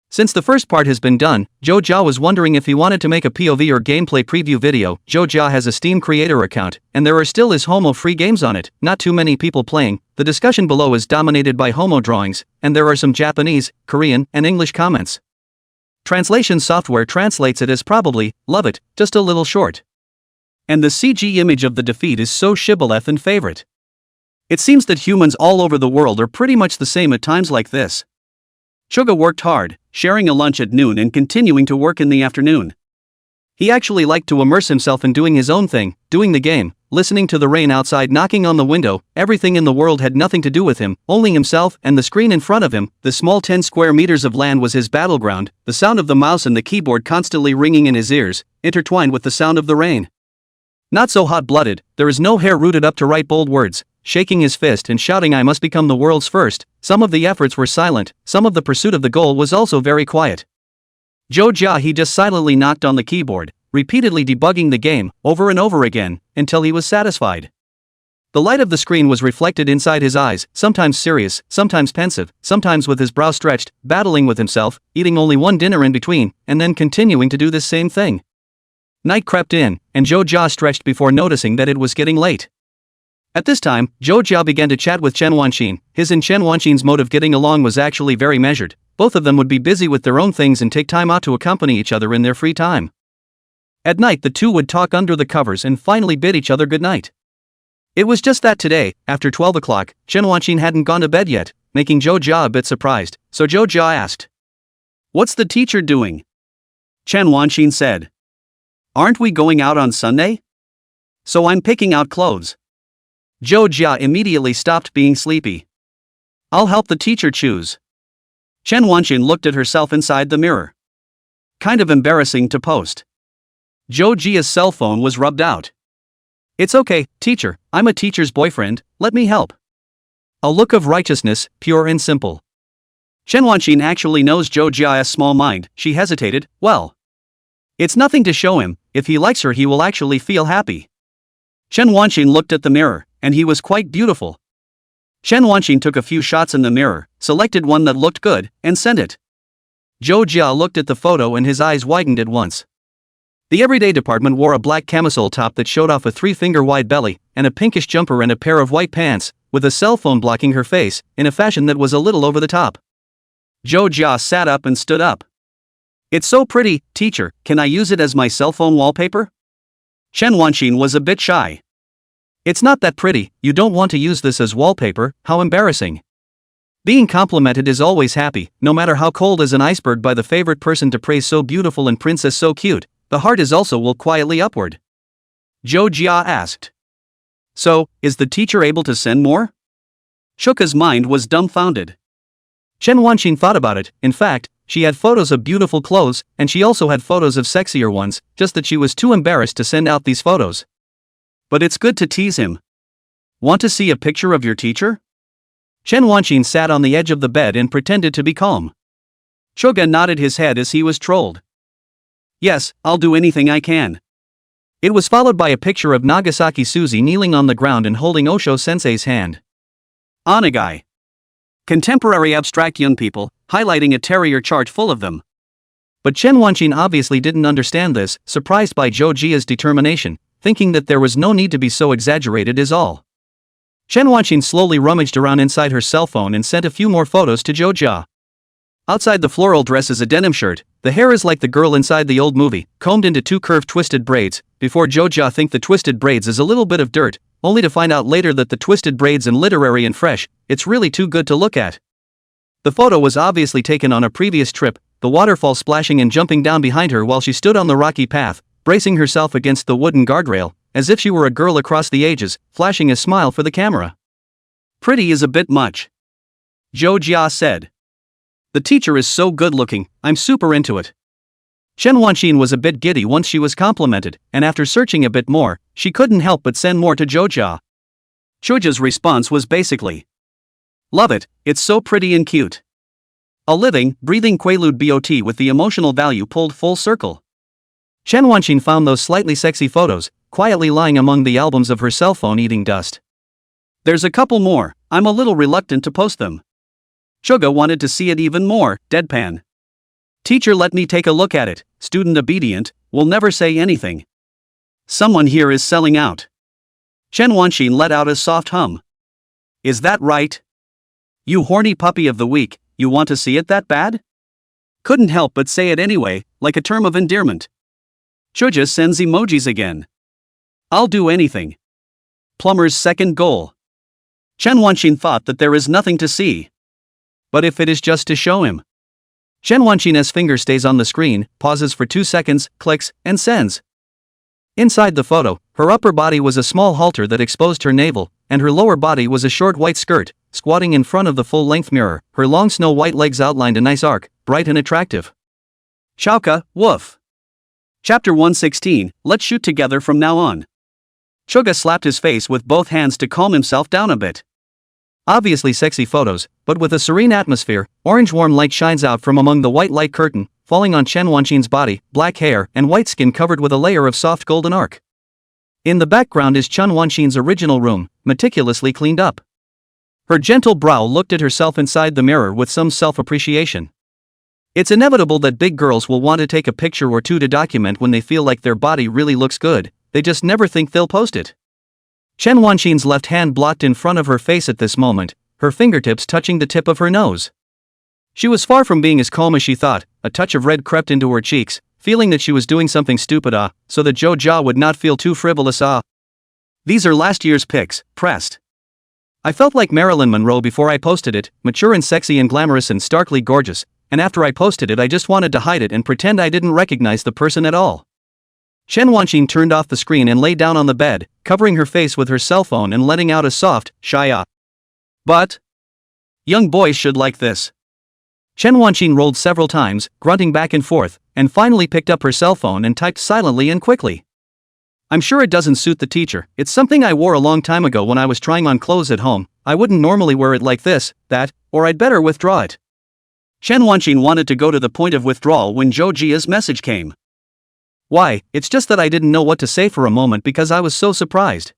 [SPEAKER 2] Since the first part has been done, Zhou Jia was wondering if he wanted to make a POV or gameplay preview video. Zhou Jia has a Steam creator account, and there are still his Homo free games on it, not too many people playing. The discussion below is dominated by Homo drawings, and there are some Japanese, Korean, and English comments. Translation software translates it as probably, love it, just a little short. And the CG image of the defeat is so shibboleth and favorite. It seems that humans all over the world are pretty much the same at times like this. Chuga worked hard, sharing a lunch at noon and continuing to work in the afternoon. He actually liked to immerse himself in doing his own thing, doing the game, listening to the rain outside knocking on the window. Everything in the world had nothing to do with him, only himself and the screen in front of him. The small 10 square meters of land was his battleground, the sound of the mouse and the keyboard constantly ringing in his ears, intertwined with the sound of the rain. Not so hot-blooded, there is no hair rooted up to write bold words, shaking his fist and shouting I must become the world's first. Some of the efforts were silent, some of the pursuit of the goal was also very quiet. Zhou Jia he just silently knocked on the keyboard, repeatedly debugging the game, over and over again, until he was satisfied. The light of the screen was reflected inside his eyes, sometimes serious, sometimes pensive, sometimes with his brow stretched, battling with himself, eating only one dinner in between, and then continuing to do this same thing. Night crept in, and Zhou Jia stretched before noticing that it was getting late. At this time, Zhou Jia began to chat with Chen Wanqin. His and Chen Wanqin's mode of getting along was actually very measured. Both of them would be busy with their own things and take time out to accompany each other in their free time. At night the two would talk under the covers and finally bid each other good night. It was just that today, after 12 o'clock, Chen Wanqin hadn't gone to bed yet, making Zhou Jia a bit surprised, so Zhou Jia asked, "What's the teacher doing?" Chen Wanqin said, "Aren't we going out on Sunday? So I'm picking out clothes." Zhou Jia immediately stopped being sleepy. "I'll help the teacher choose." Chen Wanqin looked at herself inside the mirror. Kind of embarrassing to post. Zhou Jia's cell phone was rubbed out. "It's okay, teacher, I'm a teacher's boyfriend, let me help." A look of righteousness, pure and simple. Chen Wanqin actually knows Zhou Jia's small mind. She hesitated. Well, it's nothing to show him. If he likes her he will actually feel happy. Chen Wanqin looked at the mirror, and he was quite beautiful. Chen Wanqin took a few shots in the mirror, selected one that looked good, and sent it. Zhou Jia looked at the photo and his eyes widened at once. The everyday department wore a black camisole top that showed off a 3-finger-wide belly, and a pinkish jumper and a pair of white pants, with a cell phone blocking her face, in a fashion that was a little over the top. Zhou Jia sat up and stood up. "It's so pretty, teacher, can I use it as my cell phone wallpaper?" Chen Wanqin was a bit shy. "It's not that pretty, you don't want to use this as wallpaper, how embarrassing." Being complimented is always happy, no matter how cold as an iceberg by the favorite person to praise so beautiful and princess so cute. The heart is also will quietly upward. Zhou Jia asked. "So, is the teacher able to send more?" Shuka's mind was dumbfounded. Chen Wanqin thought about it. In fact, she had photos of beautiful clothes, and she also had photos of sexier ones, just that she was too embarrassed to send out these photos. But it's good to tease him. "Want to see a picture of your teacher?" Chen Wanqin sat on the edge of the bed and pretended to be calm. Shuga nodded his head as he was trolled. "Yes, I'll do anything I can." It was followed by a picture of Nagasaki Suzy kneeling on the ground and holding Osho-sensei's hand. Onagai. Contemporary abstract young people, highlighting a terrier chart full of them. But Chen Wanqin obviously didn't understand this, surprised by Zhou Jia's determination, thinking that there was no need to be so exaggerated is all. Chen Wanqin slowly rummaged around inside her cell phone and sent a few more photos to Zhou Jia. Outside the floral dress is a denim shirt, the hair is like the girl inside the old movie, combed into 2 curved twisted braids. Before Zhou Jia think the twisted braids is a little bit of dirt, only to find out later that the twisted braids and literary and fresh, it's really too good to look at. The photo was obviously taken on a previous trip, the waterfall splashing and jumping down behind her while she stood on the rocky path, bracing herself against the wooden guardrail, as if she were a girl across the ages, flashing a smile for the camera. "Pretty is a bit much," Zhou Jia said. "The teacher is so good looking, I'm super into it." Chen Wanqin was a bit giddy once she was complimented, and after searching a bit more, she couldn't help but send more to Zhou Jia. Zhou Jia's response was basically, "Love it, it's so pretty and cute." A living, breathing quaalude bot with the emotional value pulled full circle. Chen Wanqin found those slightly sexy photos, quietly lying among the albums of her cell phone eating dust. "There's a couple more, I'm a little reluctant to post them." Shuga wanted to see it even more, deadpan. "Teacher, let me take a look at it." Student obedient, will never say anything. "Someone here is selling out." Chen Wanqin let out a soft hum. "Is that right? You horny puppy of the week, you want to see it that bad?" Couldn't help but say it anyway, like a term of endearment. Shuja sends emojis again. "I'll do anything." Plumber's second goal. Chen Wanqin thought that there is nothing to see. But if it is just to show him. Chen Wanqin's finger stays on the screen, pauses for 2 seconds, clicks, and sends. Inside the photo, Her upper body was a small halter that exposed her navel, and her lower body was a short white skirt, squatting in front of the full-length mirror. Her long snow-white legs outlined a nice arc, bright and attractive.
[SPEAKER 1] Chowka, woof. Chapter 116, let's shoot together from now on. Chuga slapped his face with both hands to calm himself down a bit.
[SPEAKER 2] Obviously sexy photos, but with a serene atmosphere. Orange warm light shines out from among the white light curtain, falling on Chen Wanqin's body, black hair, and white skin covered with a layer of soft golden arc. In the background is Chen Wanqin's original room, meticulously cleaned up. Her gentle brow looked at herself inside the mirror with some self-appreciation. It's inevitable that big girls will want to take a picture or two to document when they feel like their body really looks good, they just never think they'll post it. Chen Wanqin's left hand blocked in front of her face at this moment, her fingertips touching the tip of her nose. She was far from being as calm as she thought. A touch of red crept into her cheeks, feeling that she was doing something stupid so that Zhou Jia would not feel too frivolous These are last year's pics, pressed. I felt like Marilyn Monroe before I posted it, mature and sexy and glamorous and starkly gorgeous, and after I posted it I just wanted to hide it and pretend I didn't recognize the person at all. Chen Wanqin turned off the screen and lay down on the bed, covering her face with her cell phone and letting out a soft, shy But young boys should like this. Chen Wanqin rolled several times, grunting back and forth, and finally picked up her cell phone and typed silently and quickly. I'm sure it doesn't suit the teacher. It's something I wore a long time ago when I was trying on clothes at home. I wouldn't normally wear it like this, that, or I'd better withdraw it.
[SPEAKER 1] Chen Wanqin wanted to go to the point of withdrawal when Zhou Jia's message came.
[SPEAKER 2] Why, it's just that I didn't know what to say for a moment because I was so surprised.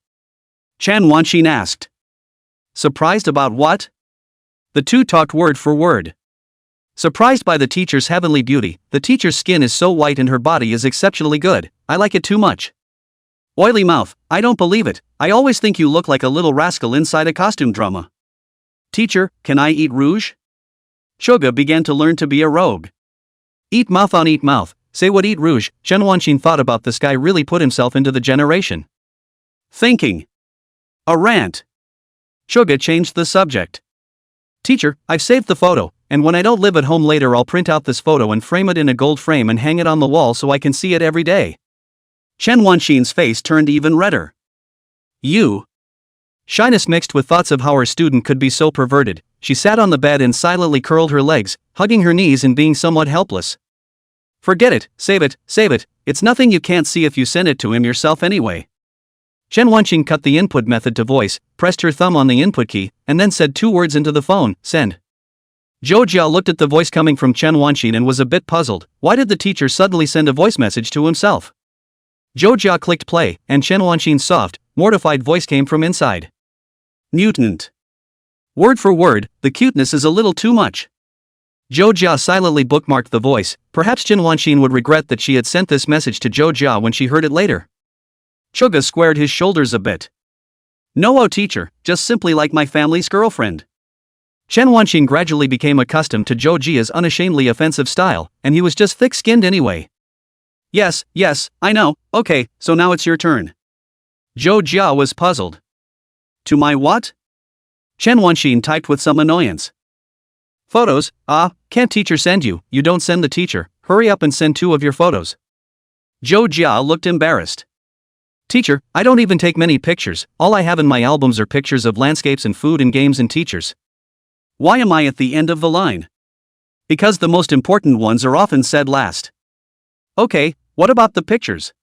[SPEAKER 1] Chen Wanqin asked.
[SPEAKER 2] Surprised about what? The two talked word for word. Surprised by the teacher's heavenly beauty. The teacher's skin is so white and her body is exceptionally good. I like it too much.
[SPEAKER 1] Oily mouth, I don't believe it. I always think you look like a little rascal inside a costume drama. Teacher, can I eat rouge? Chuga began to learn to be a rogue.
[SPEAKER 2] Eat mouth on eat mouth. Say what eat rouge. Chen Wanqin thought about this guy really put himself into the generation.
[SPEAKER 1] Thinking. A rant.
[SPEAKER 2] Chuga changed the subject. Teacher, I've saved the photo, and when I don't live at home later I'll print out this photo and frame it in a gold frame and hang it on the wall so I can see it every day.
[SPEAKER 1] Chen Wanqin's face turned even redder. You.
[SPEAKER 2] Shyness mixed with thoughts of how her student could be so perverted, she sat on the bed and silently curled her legs, hugging her knees and being somewhat helpless.
[SPEAKER 1] Forget it, save it, it's nothing you can't see if you send it to him yourself anyway.
[SPEAKER 2] Chen Wanqin cut the input method to voice, pressed her thumb on the input key, and then said 2 words into the phone, send. Zhou Jia looked at the voice coming from Chen Wanqin and was a bit puzzled. Why did the teacher suddenly send a voice message to himself? Zhou Jia clicked play, and Chen Wanqin's soft, mortified voice came from inside.
[SPEAKER 1] Mutant. Word for word, the cuteness is a little too much.
[SPEAKER 2] Zhou Jia silently bookmarked the voice. Perhaps Chen Wanqin would regret that she had sent this message to Zhou Jia when she heard it later.
[SPEAKER 1] Chuga squared his shoulders a bit. No, teacher, just simply like my family's girlfriend.
[SPEAKER 2] Chen Wanqin gradually became accustomed to Zhou Jia's unashamedly offensive style, and he was just thick-skinned anyway.
[SPEAKER 1] Yes, I know, okay, so now it's your turn.
[SPEAKER 2] Zhou Jia was puzzled.
[SPEAKER 1] To my what?
[SPEAKER 2] Chen Wanqin typed with some annoyance. Photos, can't teacher send you, you don't send the teacher, hurry up and send 2 of your photos.
[SPEAKER 1] Zhou Jia looked embarrassed.
[SPEAKER 2] Teacher, I don't even take many pictures, all I have in my albums are pictures of landscapes and food and games and teachers.
[SPEAKER 1] Why am I at the end of the line? Because the most important ones are often said last. Okay, what about the pictures?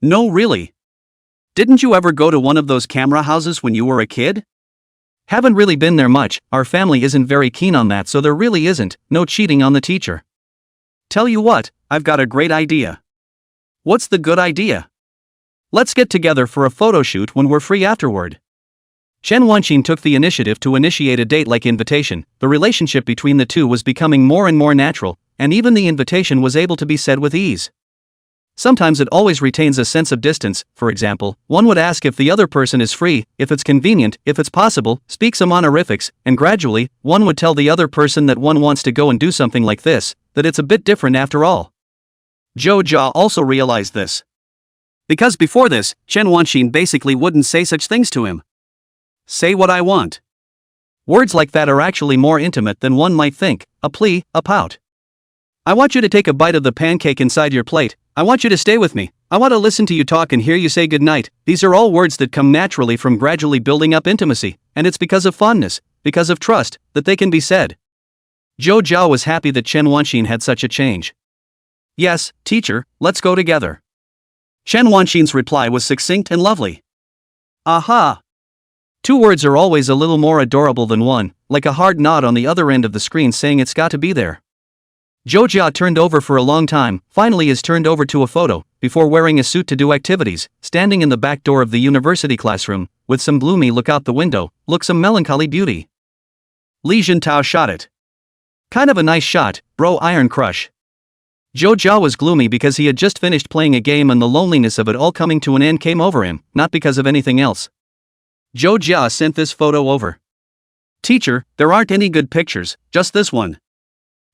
[SPEAKER 1] No, really. Didn't you ever go to one of those camera houses when you were a kid?
[SPEAKER 2] Haven't really been there much, our family isn't very keen on that, so there really isn't, no cheating on the teacher.
[SPEAKER 1] Tell you what, I've got a great idea. What's the good idea? Let's get together for a photo shoot when we're free afterward.
[SPEAKER 2] Chen Wanqin took the initiative to initiate a date-like invitation. The relationship between the two was becoming more and more natural, and even the invitation was able to be said with ease. Sometimes it always retains a sense of distance. For example, one would ask if the other person is free, if it's convenient, if it's possible, speak some honorifics, and gradually, one would tell the other person that one wants to go and do something like this, that it's a bit different after all.
[SPEAKER 1] Zhou Jia also realized this. Because before this, Chen Wanqin basically wouldn't say such things to him. Say what I want.
[SPEAKER 2] Words like that are actually more intimate than one might think, a plea, a pout.
[SPEAKER 1] I want you to take a bite of the pancake inside your plate, I want you to stay with me,
[SPEAKER 2] I want to listen to you talk and hear you say goodnight. These are all words that come naturally from gradually building up intimacy, and it's because of fondness, because of trust, that they can be said. Zhou Jia was happy that Chen Wanxin had such a change. Yes, teacher, let's go together.
[SPEAKER 1] Chen Wanxin's reply was succinct and lovely. Aha!
[SPEAKER 2] 2 words are always a little more adorable than one, like a hard nod on the other end of the screen saying it's got to be there. Zhou Jia turned over for a long time, finally is turned over to a photo, before wearing a suit to do activities, standing in the back door of the university classroom, with some gloomy look out the window, look some melancholy beauty.
[SPEAKER 1] Li Jintao shot it.
[SPEAKER 2] Kind of a nice shot, bro. Iron Crush. Zhou Jia was gloomy because he had just finished playing a game and the loneliness of it all coming to an end came over him, not because of anything else.
[SPEAKER 1] Zhou Jia sent this photo over. Teacher, there aren't any good pictures, just this one.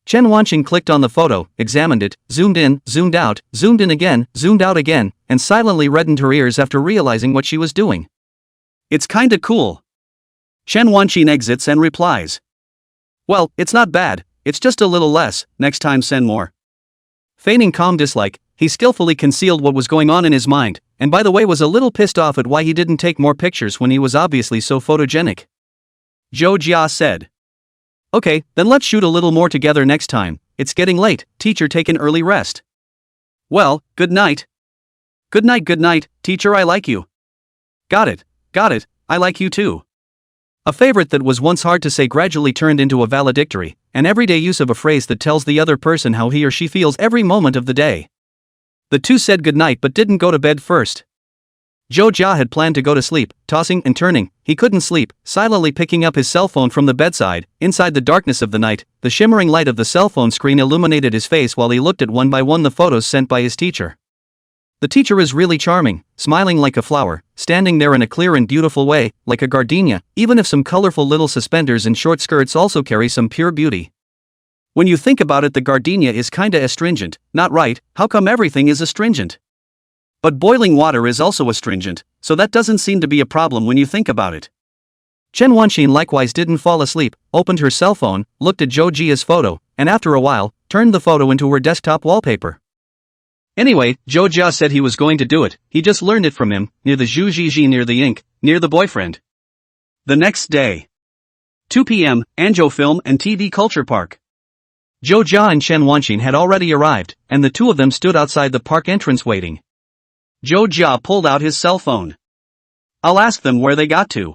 [SPEAKER 2] Chen Wanxin clicked on the photo, examined it, zoomed in, zoomed out, zoomed in again, zoomed out again, and silently reddened her ears after realizing what she was doing.
[SPEAKER 1] It's kinda cool. Chen Wanxin exits and replies. Well, it's not bad, it's just a little less, next time send more.
[SPEAKER 2] Feigning calm dislike, he skillfully concealed what was going on in his mind, and by the way was a little pissed off at why he didn't take more pictures when he was obviously so photogenic.
[SPEAKER 1] Zhou Jia said.
[SPEAKER 2] Okay, then let's shoot a little more together next time. It's getting late, teacher, take an early rest.
[SPEAKER 1] Well, good night.
[SPEAKER 2] Good night, teacher, I like you.
[SPEAKER 1] Got it, I like you too.
[SPEAKER 2] A favorite that was once hard to say gradually turned into a valedictory, an everyday use of a phrase that tells the other person how he or she feels every moment of the day. The two said goodnight but didn't go to bed first. Zhou Jia had planned to go to sleep, tossing and turning, he couldn't sleep, silently picking up his cell phone from the bedside. Inside the darkness of the night, the shimmering light of the cell phone screen illuminated his face while he looked at one by one the photos sent by his teacher. The teacher is really charming, smiling like a flower, standing there in a clear and beautiful way, like a gardenia, even if some colorful little suspenders and short skirts also carry some pure beauty.
[SPEAKER 1] When you think about it, the gardenia is kinda astringent, not right? How come everything is astringent? But boiling water is also astringent, so that doesn't seem to be a problem when you think about it.
[SPEAKER 2] Chen Wanxin likewise didn't fall asleep, opened her cell phone, looked at Zhou Jia's photo, and after a while, turned the photo into her desktop wallpaper.
[SPEAKER 1] Anyway, Zhou Jia said he was going to do it, he just learned it from him, near the Zhu Zhiji near the ink, near the boyfriend. The next day. 2 p.m., Anzhou Film and TV Culture Park.
[SPEAKER 2] Zhou Jia and Chen Wanxin had already arrived, and the two of them stood outside the park entrance waiting.
[SPEAKER 1] Zhou Jia pulled out his cell phone. I'll ask them where they got to.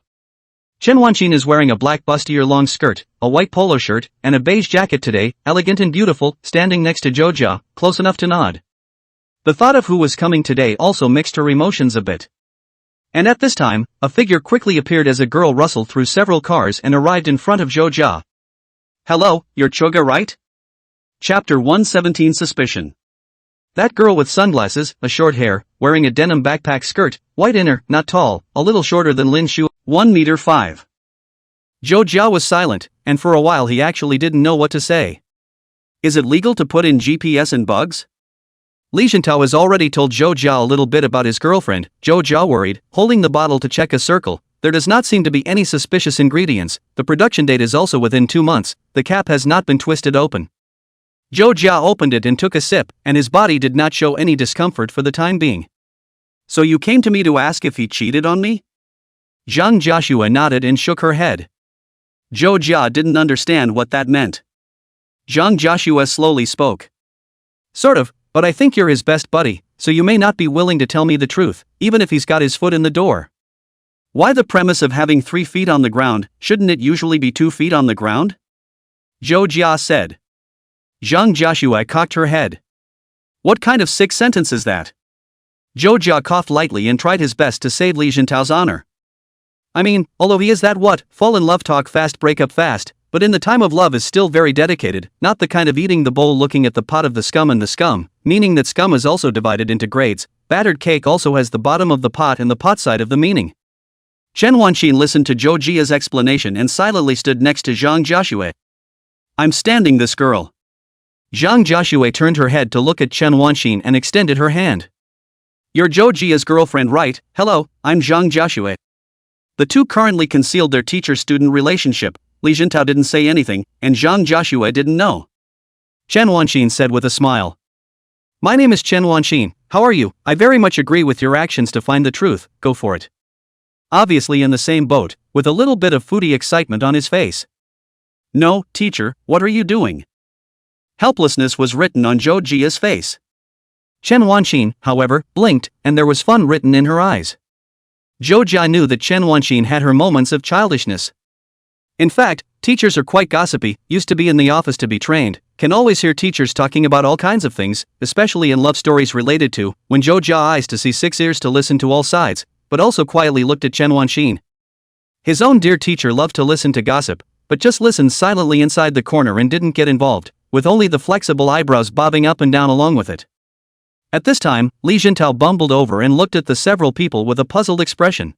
[SPEAKER 2] Chen Wanxin is wearing a black bustier-long skirt, a white polo shirt, and a beige jacket today, elegant and beautiful, standing next to Zhou Jia, close enough to nod. The thought of who was coming today also mixed her emotions a bit. And at this time, a figure quickly appeared as a girl rustled through several cars and arrived in front of Zhou Jia.
[SPEAKER 1] Hello, you're Choga, right? Chapter 117 Suspicion.
[SPEAKER 2] That girl with sunglasses, a short hair, wearing a denim backpack skirt, white inner, not tall, a little shorter than Lin Shu,
[SPEAKER 1] 1 meter 5.
[SPEAKER 2] Zhou Jia was silent, and for a while he actually didn't know what to say.
[SPEAKER 1] Is it legal to put in GPS in bugs?
[SPEAKER 2] Li Jintao has already told Zhou Jia a little bit about his girlfriend. Zhou Jia worried, holding the bottle to check a circle. There does not seem to be any suspicious ingredients, the production date is also within 2 months, the cap has not been twisted open. Zhou Jia opened it and took a sip, and his body did not show any discomfort for the time being.
[SPEAKER 1] So you came to me to ask if he cheated on me?
[SPEAKER 2] Zhang Jiaxue nodded and shook her head.
[SPEAKER 1] Zhou Jia didn't understand what that meant.
[SPEAKER 2] Zhang Jiaxue slowly spoke. Sort of, but I think you're his best buddy, so you may not be willing to tell me the truth, even if he's got his foot in the door.
[SPEAKER 1] Why the premise of having 3 feet on the ground? Shouldn't it usually be 2 feet on the ground?
[SPEAKER 2] Zhou Jia said. Zhang Jiaxue cocked her head.
[SPEAKER 1] What kind of sick sentence is that?
[SPEAKER 2] Zhou Jia coughed lightly and tried his best to save Li Jintao's honor. I mean, although he is that fall in love talk fast break up fast, but in the time of love is still very dedicated, not the kind of eating the bowl looking at the pot of the scum and the scum, meaning that scum is also divided into grades, battered cake also has the bottom of the pot and the pot side of the meaning.
[SPEAKER 1] Chen Wanxin listened to Zhou Jia's explanation and silently stood next to Zhang Jiaxue. I'm standing this girl.
[SPEAKER 2] Zhang Jiaxue turned her head to look at Chen Wanxin and extended her hand.
[SPEAKER 1] You're Zhou Jia's girlfriend, right? Hello, I'm Zhang Jiaxue. The two currently concealed their teacher-student relationship. Li Jintao didn't say anything, and Zhang Jiaxue didn't know.
[SPEAKER 2] Chen Wanxin said with a smile. My name is Chen Wanxin. How are you? I very much agree with your actions to find the truth, go for it. Obviously in the same boat, with a little bit of foodie excitement on his face.
[SPEAKER 1] No, teacher, what are you doing? Helplessness was written on Zhou Jia's face.
[SPEAKER 2] Chen Wanxin, however, blinked, and there was fun written in her eyes. Zhou Jia knew that Chen Wanxin had her moments of childishness. In fact, teachers are quite gossipy, used to be in the office to be trained, can always hear teachers talking about all kinds of things, especially in love stories related to, when Zhou Jia eyes to see 6 ears to listen to all sides, but also quietly looked at Chen Wanxin. His own dear teacher loved to listen to gossip, but just listened silently inside the corner and didn't get involved, with only the flexible eyebrows bobbing up and down along with it. At this time, Li Jintao bumbled over and looked at the several people with a puzzled expression.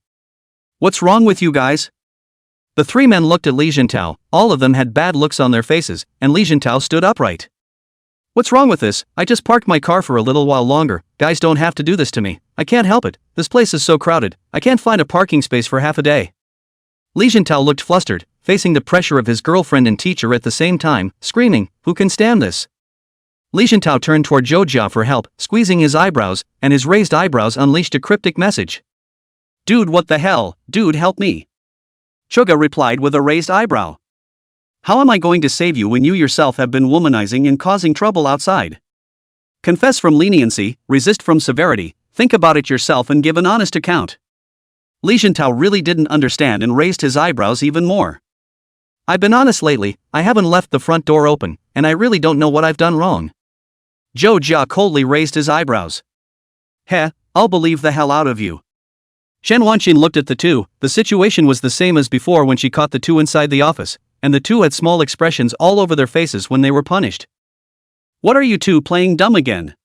[SPEAKER 1] What's wrong with you guys?
[SPEAKER 2] The 3 men looked at Li Jintao, all of them had bad looks on their faces, and Li Jintao stood upright. What's wrong with this? I just parked my car for a little while longer, guys don't have to do this to me, I can't help it, this place is so crowded, I can't find a parking space for half a day. Li Jintao looked flustered, facing the pressure of his girlfriend and teacher at the same time, screaming, who can stand this? Li Jintao turned toward Zhou Jia for help, squeezing his eyebrows, and his raised eyebrows unleashed a cryptic message.
[SPEAKER 1] Dude, what the hell? Dude, help me. Chuga replied with a raised eyebrow. How am I going to save you when you yourself have been womanizing and causing trouble outside? Confess from leniency, resist from severity, think about it yourself and give an honest account. Li Jintao really didn't understand and raised his eyebrows even more.
[SPEAKER 2] I've been honest lately, I haven't left the front door open, and I really don't know what I've done wrong.
[SPEAKER 1] Zhou Jia coldly raised his eyebrows. Heh, I'll believe the hell out of you.
[SPEAKER 2] Chen Wanxin looked at the two, the situation was the same as before when she caught the two inside the office, and the two had small expressions all over their faces when they were punished.
[SPEAKER 1] What are you two playing dumb again?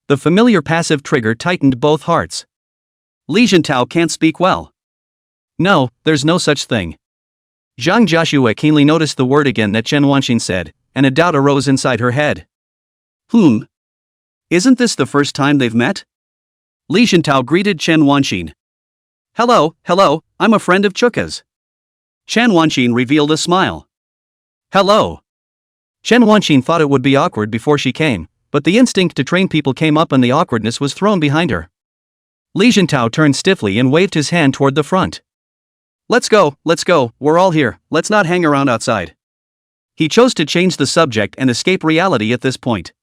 [SPEAKER 2] The familiar passive trigger tightened both hearts.
[SPEAKER 1] Li Jintao can't speak well.
[SPEAKER 2] No, there's no such thing. Zhang Jiaxue keenly noticed the word again that Chen Wanxin said, and a doubt arose inside her head.
[SPEAKER 1] Isn't this the first time they've met? Li Jintao greeted Chen Wanxin. Hello, I'm a friend of Chuka's. Chen Wanxin revealed a smile. Hello.
[SPEAKER 2] Chen Wanxin thought it would be awkward before she came, but the instinct to train people came up and the awkwardness was thrown behind her. Li Jintao turned stiffly and waved his hand toward the front.
[SPEAKER 1] Let's go, we're all here, let's not hang around outside. He chose to change the subject and escape reality at this point.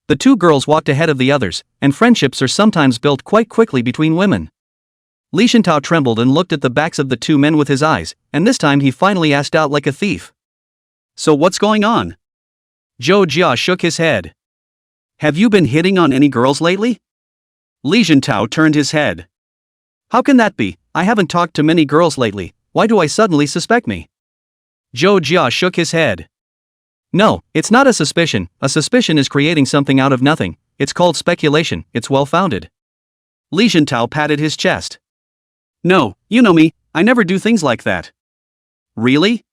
[SPEAKER 2] The two girls walked ahead of the others, and friendships are sometimes built quite quickly between women. Li Jintao trembled and looked at the backs of the two men with his eyes, and this time he finally asked out like a thief.
[SPEAKER 1] So what's going on?
[SPEAKER 2] Zhou Jia shook his head.
[SPEAKER 1] Have you been hitting on any girls lately? Li Jintao turned his head.
[SPEAKER 2] How can that be? I haven't talked to many girls lately, why do I suddenly suspect me?
[SPEAKER 1] Zhou Jia shook his head.
[SPEAKER 2] No, it's not a suspicion is creating something out of nothing, it's called speculation, it's well-founded.
[SPEAKER 1] Li Jintao patted his chest. No, you know me, I never do things like that. Really?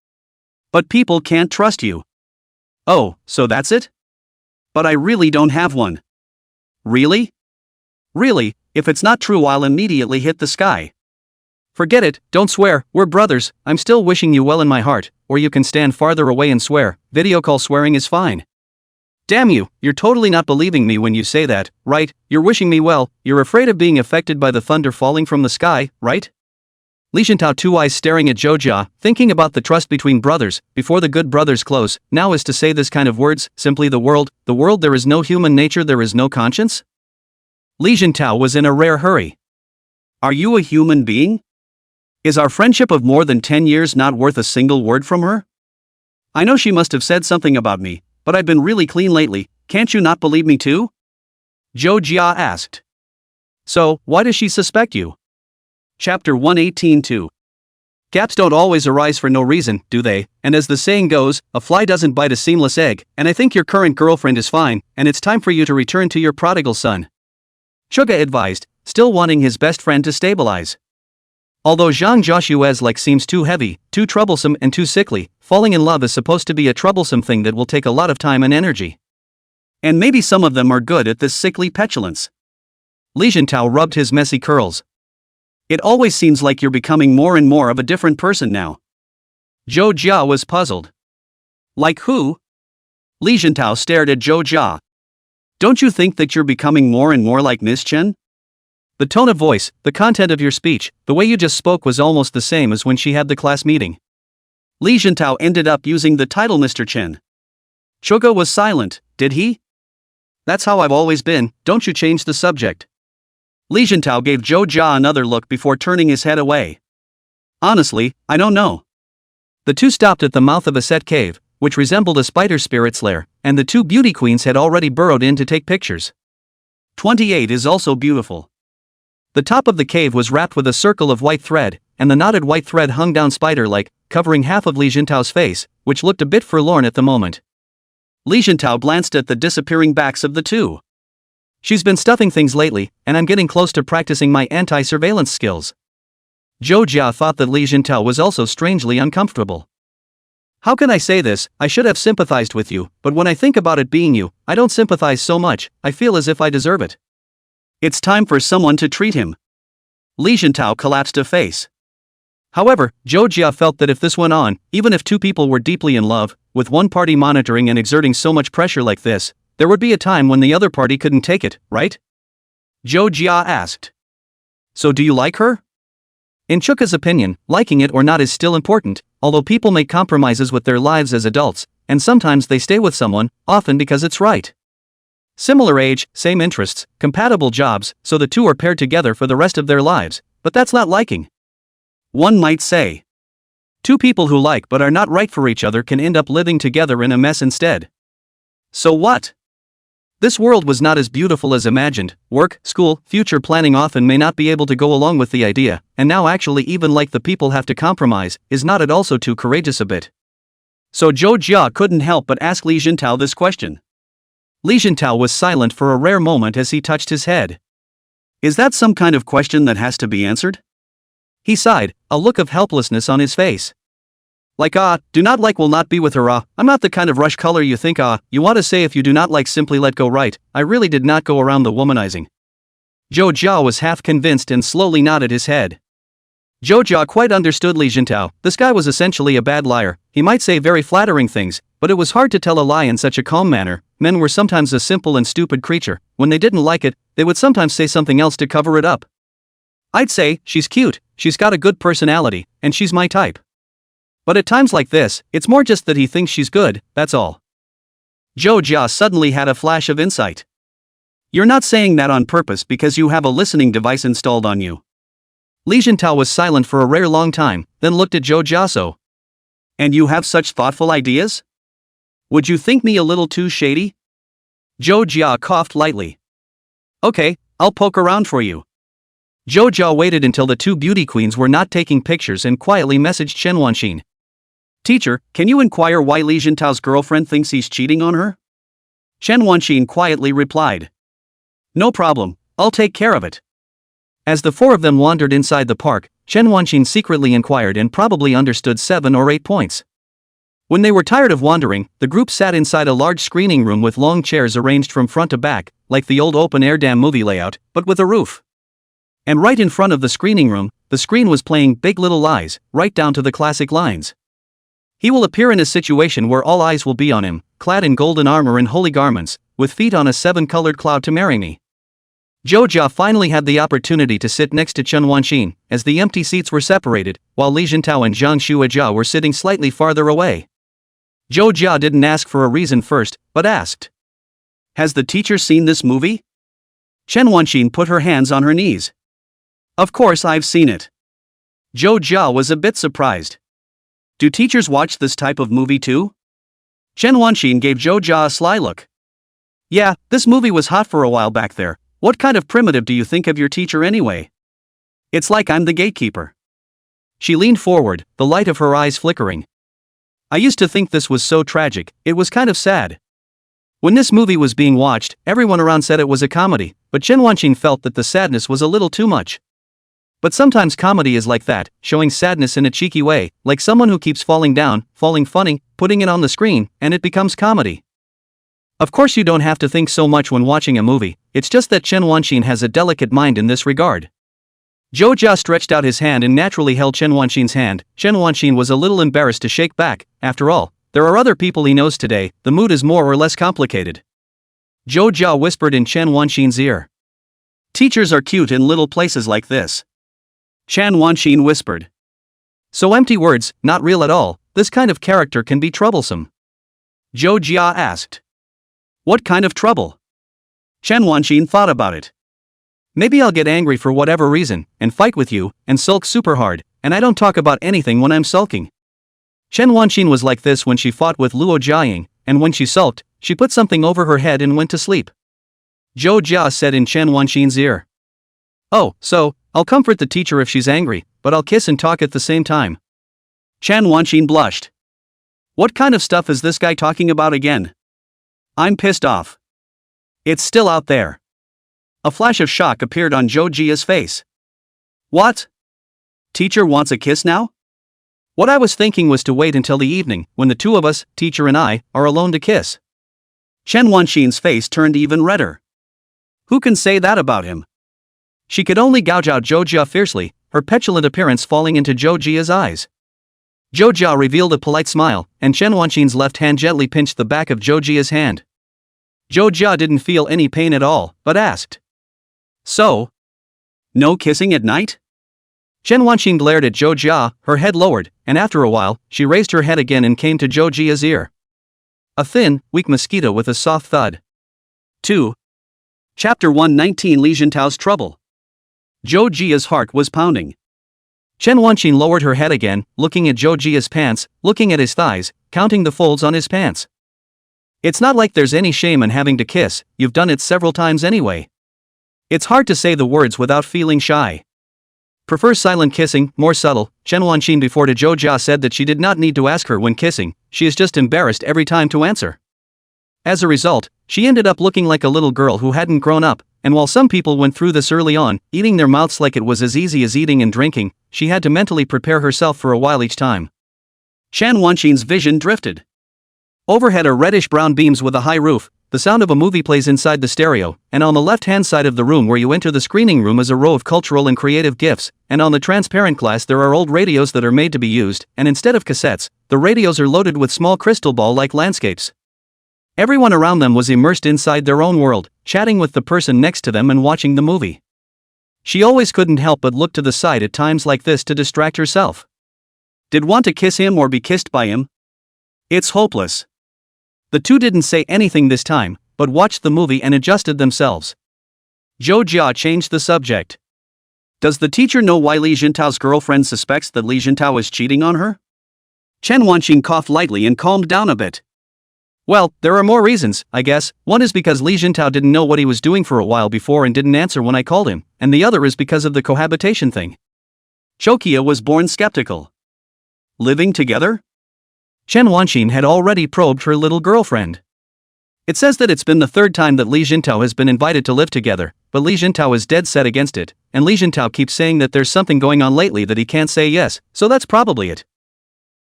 [SPEAKER 1] But people can't trust you. Oh, so that's it? But I really don't have one. Really? Really, if it's not true I'll immediately hit the sky.
[SPEAKER 2] Forget it, don't swear, we're brothers, I'm still wishing you well in my heart, or you can stand farther away and swear, video call swearing is fine. Damn you, you're totally not believing me when you say that, right? You're wishing me well, you're afraid of being affected by the thunder falling from the sky, right? Li Jintao, two eyes staring at Zhou Jia, thinking about the trust between brothers, before the good brothers close, now is to say this kind of words, simply the world there is no human nature, there is no conscience? Li Jintao was in a rare hurry.
[SPEAKER 1] Are you a human being? Is our friendship of more than 10 years not worth a single word from her? I know she must have said something about me, but I've been really clean lately, can't you not believe me too? Zhou Jia asked.
[SPEAKER 2] So, why does she suspect you?
[SPEAKER 1] Chapter 118-2.
[SPEAKER 2] Gaps don't always arise for no reason, do they? And as the saying goes, a fly doesn't bite a seamless egg, and I think your current girlfriend is fine, and it's time for you to return to your prodigal son. Chuga advised, still wanting his best friend to stabilize. Although Zhang Jiaxue's like seems too heavy, too troublesome and too sickly, falling in love is supposed to be a troublesome thing that will take a lot of time and energy.
[SPEAKER 1] And maybe some of them are good at this sickly petulance.
[SPEAKER 2] Li Jintao rubbed his messy curls.
[SPEAKER 1] It always seems like you're becoming more and more of a different person now.
[SPEAKER 2] Zhou Jia was puzzled.
[SPEAKER 1] Like who? Li Jintao stared at Zhou Jia. Don't you think that you're becoming more and more like Miss Chen?
[SPEAKER 2] The tone of voice, the content of your speech, the way you just spoke was almost the same as when she had the class meeting.
[SPEAKER 1] Li Jintao ended up using the title Mr. Chen. Choga was silent, did he?
[SPEAKER 2] That's how I've always been, don't you change the subject.
[SPEAKER 1] Li Jintao gave Zhou Jia another look before turning his head away. Honestly, I don't know.
[SPEAKER 2] The two stopped at the mouth of a set cave, which resembled a spider spirit's lair, and the two beauty queens had already burrowed in to take pictures.
[SPEAKER 1] 28 is also beautiful.
[SPEAKER 2] The top of the cave was wrapped with a circle of white thread, and the knotted white thread hung down spider-like, covering half of Li Jintao's face, which looked a bit forlorn at the moment.
[SPEAKER 1] Li Jintao glanced at the disappearing backs of the two.
[SPEAKER 2] She's been stuffing things lately, and I'm getting close to practicing my anti-surveillance skills. Zhou Jia thought that Li Jintao was also strangely uncomfortable. How can I say this? I should have sympathized with you, but when I think about it being you, I don't sympathize so much, I feel as if I deserve it.
[SPEAKER 1] It's time for someone to treat him. Li Jintao collapsed a face.
[SPEAKER 2] However, Zhou Jia felt that if this went on, even if two people were deeply in love, with one party monitoring and exerting so much pressure like this, there would be a time when the other party couldn't take it, right?
[SPEAKER 1] Zhou Jia asked.
[SPEAKER 2] So do you like her? In Chuka's opinion, liking it or not is still important, although people make compromises with their lives as adults, and sometimes they stay with someone, often because it's right. Similar age, same interests, compatible jobs, so the two are paired together for the rest of their lives, but that's not liking.
[SPEAKER 1] One might say.
[SPEAKER 2] Two people who like but are not right for each other can end up living together in a mess instead.
[SPEAKER 1] So what?
[SPEAKER 2] This world was not as beautiful as imagined. Work, school, future planning often may not be able to go along with the idea, and now actually even like the people have to compromise, is not it also too courageous a bit?
[SPEAKER 1] So Zhou Jia couldn't help but ask Li Jintao this question.
[SPEAKER 2] Li Jintao was silent for a rare moment as he touched his head.
[SPEAKER 1] Is that some kind of question that has to be answered?
[SPEAKER 2] He sighed, a look of helplessness on his face.
[SPEAKER 1] Like do not like will not be with her I'm not the kind of rush color you think
[SPEAKER 2] you want to say if you do not like simply let go right, I really did not go around the womanizing. Zhou Jia was half convinced and slowly nodded his head. Zhou Jia quite understood Li Jintao, this guy was essentially a bad liar, he might say very flattering things, but it was hard to tell a lie in such a calm manner. Men were sometimes a simple and stupid creature, when they didn't like it, they would sometimes say something else to cover it up. I'd say, she's cute, she's got a good personality, and she's my type. But at times like this, it's more just that he thinks she's good, that's all.
[SPEAKER 1] Zhou Jia suddenly had a flash of insight. You're not saying that on purpose because you have a listening device installed on you.
[SPEAKER 2] Li Jintao was silent for a rare long time, then looked at Zhou Jia. So.
[SPEAKER 1] And you have such thoughtful ideas? Would you think me a little too shady? Zhou Jia coughed lightly.
[SPEAKER 2] Okay, I'll poke around for you. Zhou Jia waited until the two beauty queens were not taking pictures and quietly messaged Chen Wanxin.
[SPEAKER 1] Teacher, can you inquire why Li Jintao's girlfriend thinks he's cheating on her?
[SPEAKER 2] Chen Wanxin quietly replied.
[SPEAKER 1] No problem, I'll take care of it.
[SPEAKER 2] As the four of them wandered inside the park, Chen Wanxin secretly inquired and probably understood 7 or 8 points. When they were tired of wandering, the group sat inside a large screening room with long chairs arranged from front to back, like the old open-air dam movie layout, but with a roof. And right in front of the screening room, the screen was playing Big Little Lies, right down to the classic lines. He will appear in a situation where all eyes will be on him, clad in golden armor and holy garments, with feet on a 7-colored cloud to marry me. Zhou Jia finally had the opportunity to sit next to Chen Wanxin, as the empty seats were separated, while Li Jintao and Zhang Shuijia were sitting slightly farther away. Zhou Jia didn't ask for a reason first, but asked.
[SPEAKER 1] Has the teacher seen this movie? Chen Wanxin put her hands on her knees. Of course I've seen it. Zhou Jia was a bit surprised. Do teachers watch this type of movie too? Chen Wanxin gave Zhou Jia a sly look. Yeah, this movie was hot for a while back there. What kind of primitive do you think of your teacher anyway? It's like I'm the gatekeeper.
[SPEAKER 2] She leaned forward, the light of her eyes flickering. I used to think this was so tragic, it was kind of sad. When this movie was being watched, everyone around said it was a comedy, but Chen Wanxin felt that the sadness was a little too much. But sometimes comedy is like that, showing sadness in a cheeky way, like someone who keeps falling down, falling funny, putting it on the screen, and it becomes comedy. Of course you don't have to think so much when watching a movie, it's just that Chen Wanxin has a delicate mind in this regard. Zhou Jia stretched out his hand and naturally held Chen Wanxin's hand. Chen Wanxin was a little embarrassed to shake back, after all, there are other people he knows today, the mood is more or less complicated. Zhou Jia whispered in Chen Wanxin's ear.
[SPEAKER 1] Teachers are cute in little places like this. Chen Wanxin whispered.
[SPEAKER 2] So empty words, not real at all, this kind of character can be troublesome.
[SPEAKER 1] Zhou Jia asked. What kind of trouble? Chen Wanxin thought about it.
[SPEAKER 2] Maybe I'll get angry for whatever reason, and fight with you, and sulk super hard, and I don't talk about anything when I'm sulking. Chen Wanxin was like this when she fought with Luo Jiaying, and when she sulked, she put something over her head and went to sleep.
[SPEAKER 1] Zhou Jia said in Chen Wanxin's ear.
[SPEAKER 2] Oh, so, I'll comfort the teacher if she's angry, but I'll kiss and talk at the same time.
[SPEAKER 1] Chen Wanxin blushed. What kind of stuff is this guy talking about again? I'm pissed off. It's still out there. A flash of shock appeared on Zhou Jia's face. What? Teacher wants a kiss now?
[SPEAKER 2] What I was thinking was to wait until the evening, when the two of us, teacher and I, are alone to kiss.
[SPEAKER 1] Chen Wanxin's face turned even redder. Who can say that about him?
[SPEAKER 2] She could only gouge out Zhou Jia fiercely, her petulant appearance falling into Zhou Jia's eyes. Zhou Jia revealed a polite smile, and Chen Wanxin's left hand gently pinched the back of Zhou Jia's hand. Zhou Jia didn't feel any pain at all, but asked.
[SPEAKER 1] So? No kissing at night?
[SPEAKER 2] Chen Wanxin glared at Zhou Jia, her head lowered, and after a while, she raised her head again and came to Zhou Jia's ear. A thin, weak mosquito with a soft thud.
[SPEAKER 1] 2. Chapter 119 Li Jintao's Trouble. Zhou Jia's heart was pounding.
[SPEAKER 2] Chen Wanxin lowered her head again, looking at Zhou Jia's pants, looking at his thighs, counting the folds on his pants. It's not like there's any shame in having to kiss, you've done it several times anyway. It's hard to say the words without feeling shy. Prefer silent kissing, more subtle. Chen Wanxin before to Zhou Jia said that she did not need to ask her when kissing, she is just embarrassed every time to answer. As a result, she ended up looking like a little girl who hadn't grown up, and while some people went through this early on, eating their mouths like it was as easy as eating and drinking, she had to mentally prepare herself for a while each time.
[SPEAKER 1] Chen Wanxin's vision drifted.
[SPEAKER 2] Overhead are reddish-brown beams with a high roof, the sound of a movie plays inside the stereo, and on the left-hand side of the room where you enter the screening room is a row of cultural and creative gifts, and on the transparent glass there are old radios that are made to be used, and instead of cassettes, the radios are loaded with small crystal ball-like landscapes. Everyone around them was immersed inside their own world, chatting with the person next to them and watching the movie. She always couldn't help but look to the side at times like this to distract herself.
[SPEAKER 1] Did want to kiss him or be kissed by him? It's hopeless. The two didn't say anything this time, but watched the movie and adjusted themselves. Zhou Jia changed the subject. Does the teacher know why Li Jintao's girlfriend suspects that Li Jintao is cheating on her? Chen Wanxin coughed lightly and calmed down a bit.
[SPEAKER 2] Well, there are more reasons, I guess. One is because Li Jintao didn't know what he was doing for a while before and didn't answer when I called him, and the other is because of the cohabitation thing.
[SPEAKER 1] Chokia was born skeptical. Living together?
[SPEAKER 2] Chen Wanxin had already probed her little girlfriend. It says that it's been the third time that Li Jintao has been invited to live together, but Li Jintao is dead set against it, and Li Jintao keeps saying that there's something going on lately that he can't say yes, so that's probably it.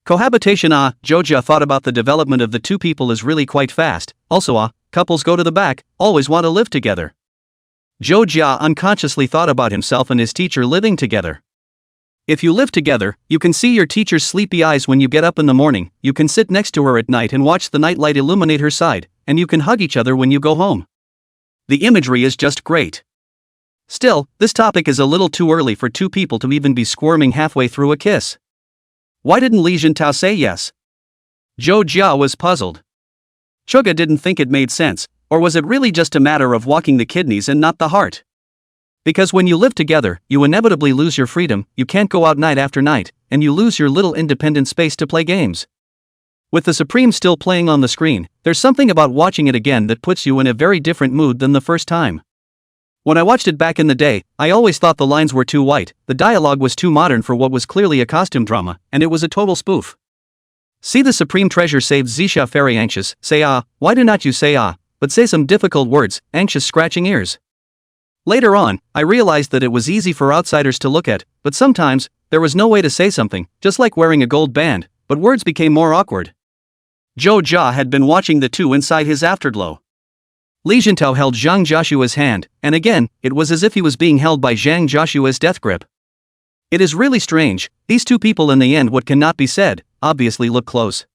[SPEAKER 2] Cohabitation. Zhou Jia thought about the development of the two people is really quite fast, also couples go to the back, always want to live together. Zhou Jia unconsciously thought about himself and his teacher living together. If you live together, you can see your teacher's sleepy eyes when you get up in the morning, you can sit next to her at night and watch the nightlight illuminate her side, and you can hug each other when you go home. The imagery is just great. Still, this topic is a little too early for two people to even be squirming halfway through a kiss. Why didn't Li Jintao say yes? Zhou Jia was puzzled. Chuga didn't think it made sense, or was it really just a matter of walking the kidneys and not the heart? Because when you live together, you inevitably lose your freedom, you can't go out night after night, and you lose your little independent space to play games. With the Supreme still playing on the screen, there's something about watching it again that puts you in a very different mood than the first time. When I watched it back in the day, I always thought the lines were too white, the dialogue was too modern for what was clearly a costume drama, and it was a total spoof. See, the Supreme Treasure saved Zisha very anxious, say why do not you say but say some difficult words, anxious scratching ears. Later on, I realized that it was easy for outsiders to look at, but sometimes, there was no way to say something, just like wearing a gold band, but words became more awkward. Zhou Jia had been watching the two inside his afterglow. Li Jintao held Zhang Joshua's hand, and again, it was as if he was being held by Zhang Joshua's death grip. It is really strange, these two people in the end what cannot be said, obviously look close.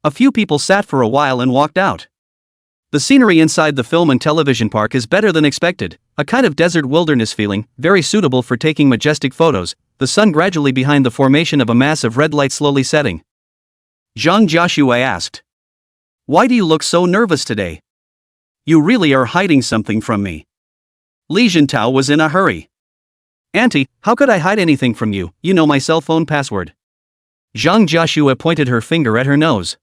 [SPEAKER 2] A few people sat for a while and walked out. The scenery inside the film and television park is better than expected, a kind of desert wilderness feeling, very suitable for taking majestic photos, the sun gradually behind the formation of a mass of red light slowly setting.
[SPEAKER 1] Zhang Jiaxue asked. Why do you look so nervous today? You really are hiding something from me. Li Jintao was in a hurry.
[SPEAKER 2] Auntie, how could I hide anything from you? You know my cell phone password.
[SPEAKER 1] Zhang Jiaxue pointed her finger at her nose.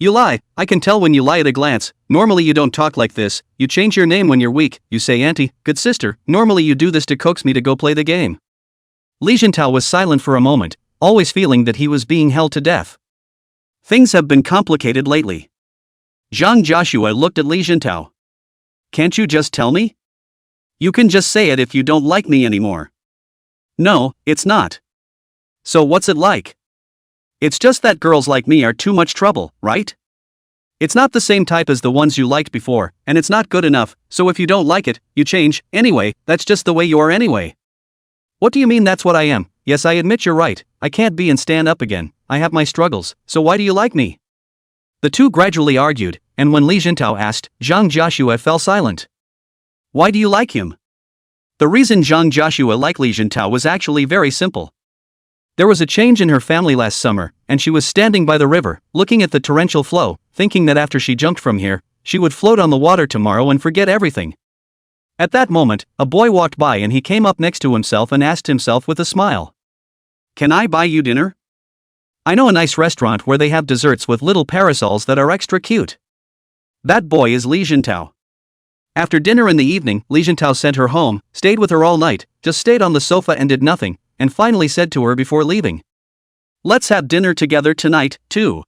[SPEAKER 2] You lie, I can tell when you lie at a glance. Normally you don't talk like this, you change your name when you're weak, you say auntie, good sister, normally you do this to coax me to go play the game. Li Jintao was silent for a moment, always feeling that he was being held to death.
[SPEAKER 1] Things have been complicated lately. Zhang Jiaxue looked at Li Jintao. Can't you just tell me? You can just say it if you don't like me anymore.
[SPEAKER 2] No, it's not.
[SPEAKER 1] So what's it like? It's just that girls like me are too much trouble, right?
[SPEAKER 2] It's not the same type as the ones you liked before, and it's not good enough, so if you don't like it, you change. Anyway, that's just the way you are anyway. What do you mean that's what I am? Yes, I admit you're right, I can't be and stand up again, I have my struggles, so why do you like me? The two gradually argued, and when Li Jintao asked, Zhang Jiaxue fell silent.
[SPEAKER 1] Why do you like him? The reason Zhang Jiaxue liked Li Jintao was actually very simple.
[SPEAKER 2] There was a change in her family last summer, and she was standing by the river, looking at the torrential flow, thinking that after she jumped from here, she would float on the water tomorrow and forget everything. At that moment, a boy walked by and he came up next to himself and asked himself with a smile.
[SPEAKER 1] Can I buy you dinner?
[SPEAKER 2] I know a nice restaurant where they have desserts with little parasols that are extra cute.
[SPEAKER 1] That boy is Li Jintao.
[SPEAKER 2] After dinner in the evening, Li Jintao sent her home, stayed with her all night, just stayed on the sofa and did nothing, and finally said to her before leaving.
[SPEAKER 1] Let's have dinner together tonight, too.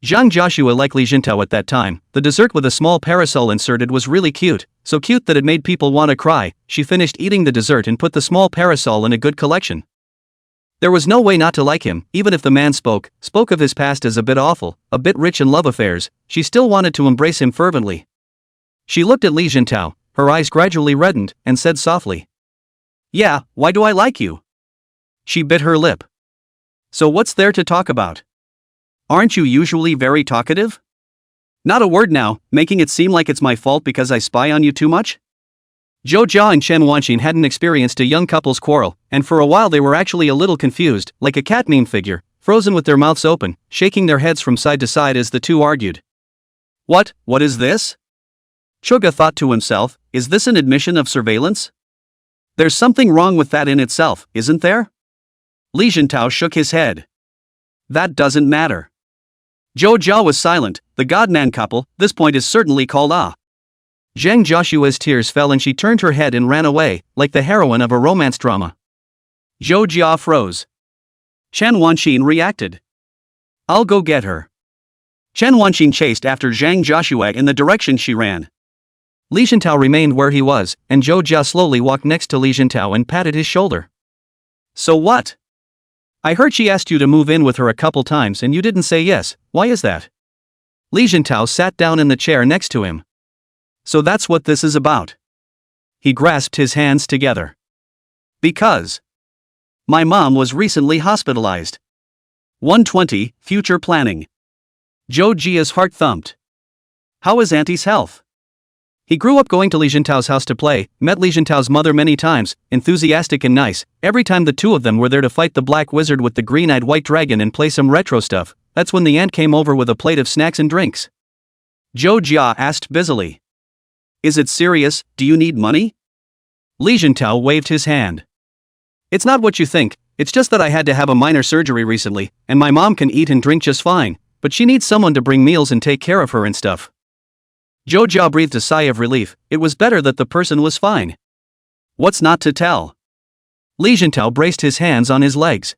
[SPEAKER 2] Zhang Jiaxue liked Li Jintao at that time. The dessert with a small parasol inserted was really cute, so cute that it made people want to cry. She finished eating the dessert and put the small parasol in a good collection. There was no way not to like him, even if the man spoke of his past as a bit awful, a bit rich in love affairs, she still wanted to embrace him fervently. She looked at Li Jintao, her eyes gradually reddened, and said softly.
[SPEAKER 1] Yeah, why do I like you?
[SPEAKER 2] She bit her lip.
[SPEAKER 1] So what's there to talk about? Aren't you usually very talkative? Not a word now, making it seem like it's my fault because I spy on you too much?
[SPEAKER 2] Zhou Jia and Chen Wanqin hadn't experienced a young couple's quarrel, and for a while they were actually a little confused, like a cat meme figure, frozen with their mouths open, shaking their heads from side to side as the two argued.
[SPEAKER 1] What is this? Chuga thought to himself, is this an admission of surveillance? There's something wrong with that in itself, isn't there? Li Jintao shook his head. That doesn't matter. Zhou Jia was silent. The godman couple, this point is certainly called ah.
[SPEAKER 2] Zhang Jiaxue's tears fell and she turned her head and ran away, like the heroine of a romance drama.
[SPEAKER 1] Zhou Jia froze. Chen Wanqin reacted. I'll go get her. Chen Wanqin chased after Zhang Jiaxue in the direction she ran.
[SPEAKER 2] Li Jintao remained where he was, and Zhou Jia slowly walked next to Li Jintao and patted his shoulder.
[SPEAKER 1] So what?
[SPEAKER 2] I heard she asked you to move in with her a couple times and you didn't say yes, why is that? Li Jintao sat down in the chair next to him.
[SPEAKER 1] So that's what this is about.
[SPEAKER 2] He grasped his hands together.
[SPEAKER 1] Because my mom was recently hospitalized. 120, future planning. Zhou Jia's heart thumped. How is Auntie's health?
[SPEAKER 2] He grew up going to Li Jintao's house to play, met Li Jintao's mother many times, enthusiastic and nice. Every time the two of them were there to fight the black wizard with the green-eyed white dragon and play some retro stuff, that's when the aunt came over with a plate of snacks and drinks.
[SPEAKER 1] Zhou Jia asked busily. Is it serious? Do you need money?
[SPEAKER 2] Li Jintao waved his hand. It's not what you think, it's just that I had to have a minor surgery recently, and my mom can eat and drink just fine, but she needs someone to bring meals and take care of her and stuff.
[SPEAKER 1] Zhou Jia breathed a sigh of relief. It was better that the person was fine. What's not to tell?
[SPEAKER 2] Li Jintao braced his hands on his legs.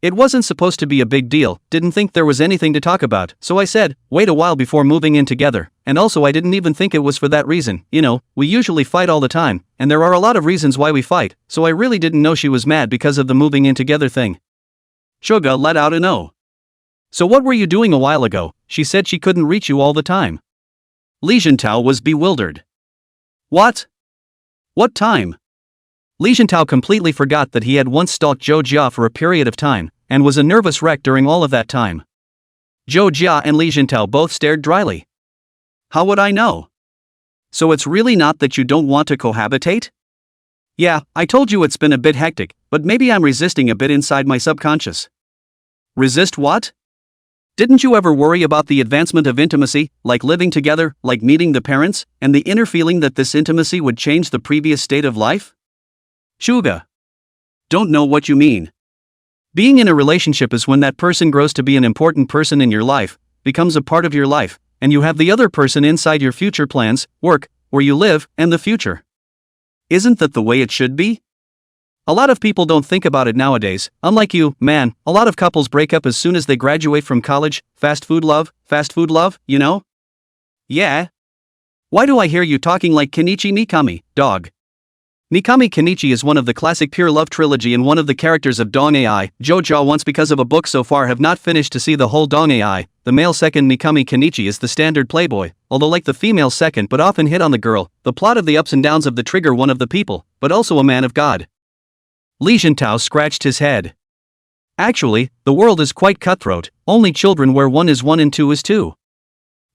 [SPEAKER 2] It wasn't supposed to be a big deal, didn't think there was anything to talk about, so I said, wait a while before moving in together, and also I didn't even think it was for that reason, you know, we usually fight all the time, and there are a lot of reasons why we fight, so I really didn't know she was mad because of the moving in together thing.
[SPEAKER 1] Suga let out an "oh."
[SPEAKER 2] So what were you doing a while ago? She said she couldn't reach you all the time.
[SPEAKER 1] Li Jintao was bewildered. What? What time?
[SPEAKER 2] Li Jintao completely forgot that he had once stalked Zhou Jia for a period of time, and was a nervous wreck during all of that time.
[SPEAKER 1] Zhou Jia and Li Jintao both stared dryly. How would I know? So it's really not that you don't want to cohabitate? Yeah, I told you it's been a bit hectic, but maybe I'm resisting a bit inside my subconscious. Resist what? Didn't you ever worry about the advancement of intimacy, like living together, like meeting the parents, and the inner feeling that this intimacy would change the previous state of life? Shuga. Don't know what you mean. Being in a relationship is when that person grows to be an important person in your life, becomes a part of your life, and you have the other person inside your future plans, work, where you live, and the future. Isn't that the way it should be? A lot of people don't think about it nowadays. Unlike you, man, a lot of couples break up as soon as they graduate from college. Fast food love, you know? Yeah. Why do I hear you talking like Kenichi Mikami, dog? Mikami Kenichi is one of the classic pure love trilogy and one of the characters of Dong AI. JoJo once because of a book so far have not finished to see the whole Dong AI. The male second Mikami Kenichi is the standard playboy, although like the female second but often hit on the girl, the plot of the ups and downs of the trigger one of the people, but also a man of God. Li Jintao scratched his head. Actually, the world is quite cutthroat, only children where 1 is 1 and 2 is 2.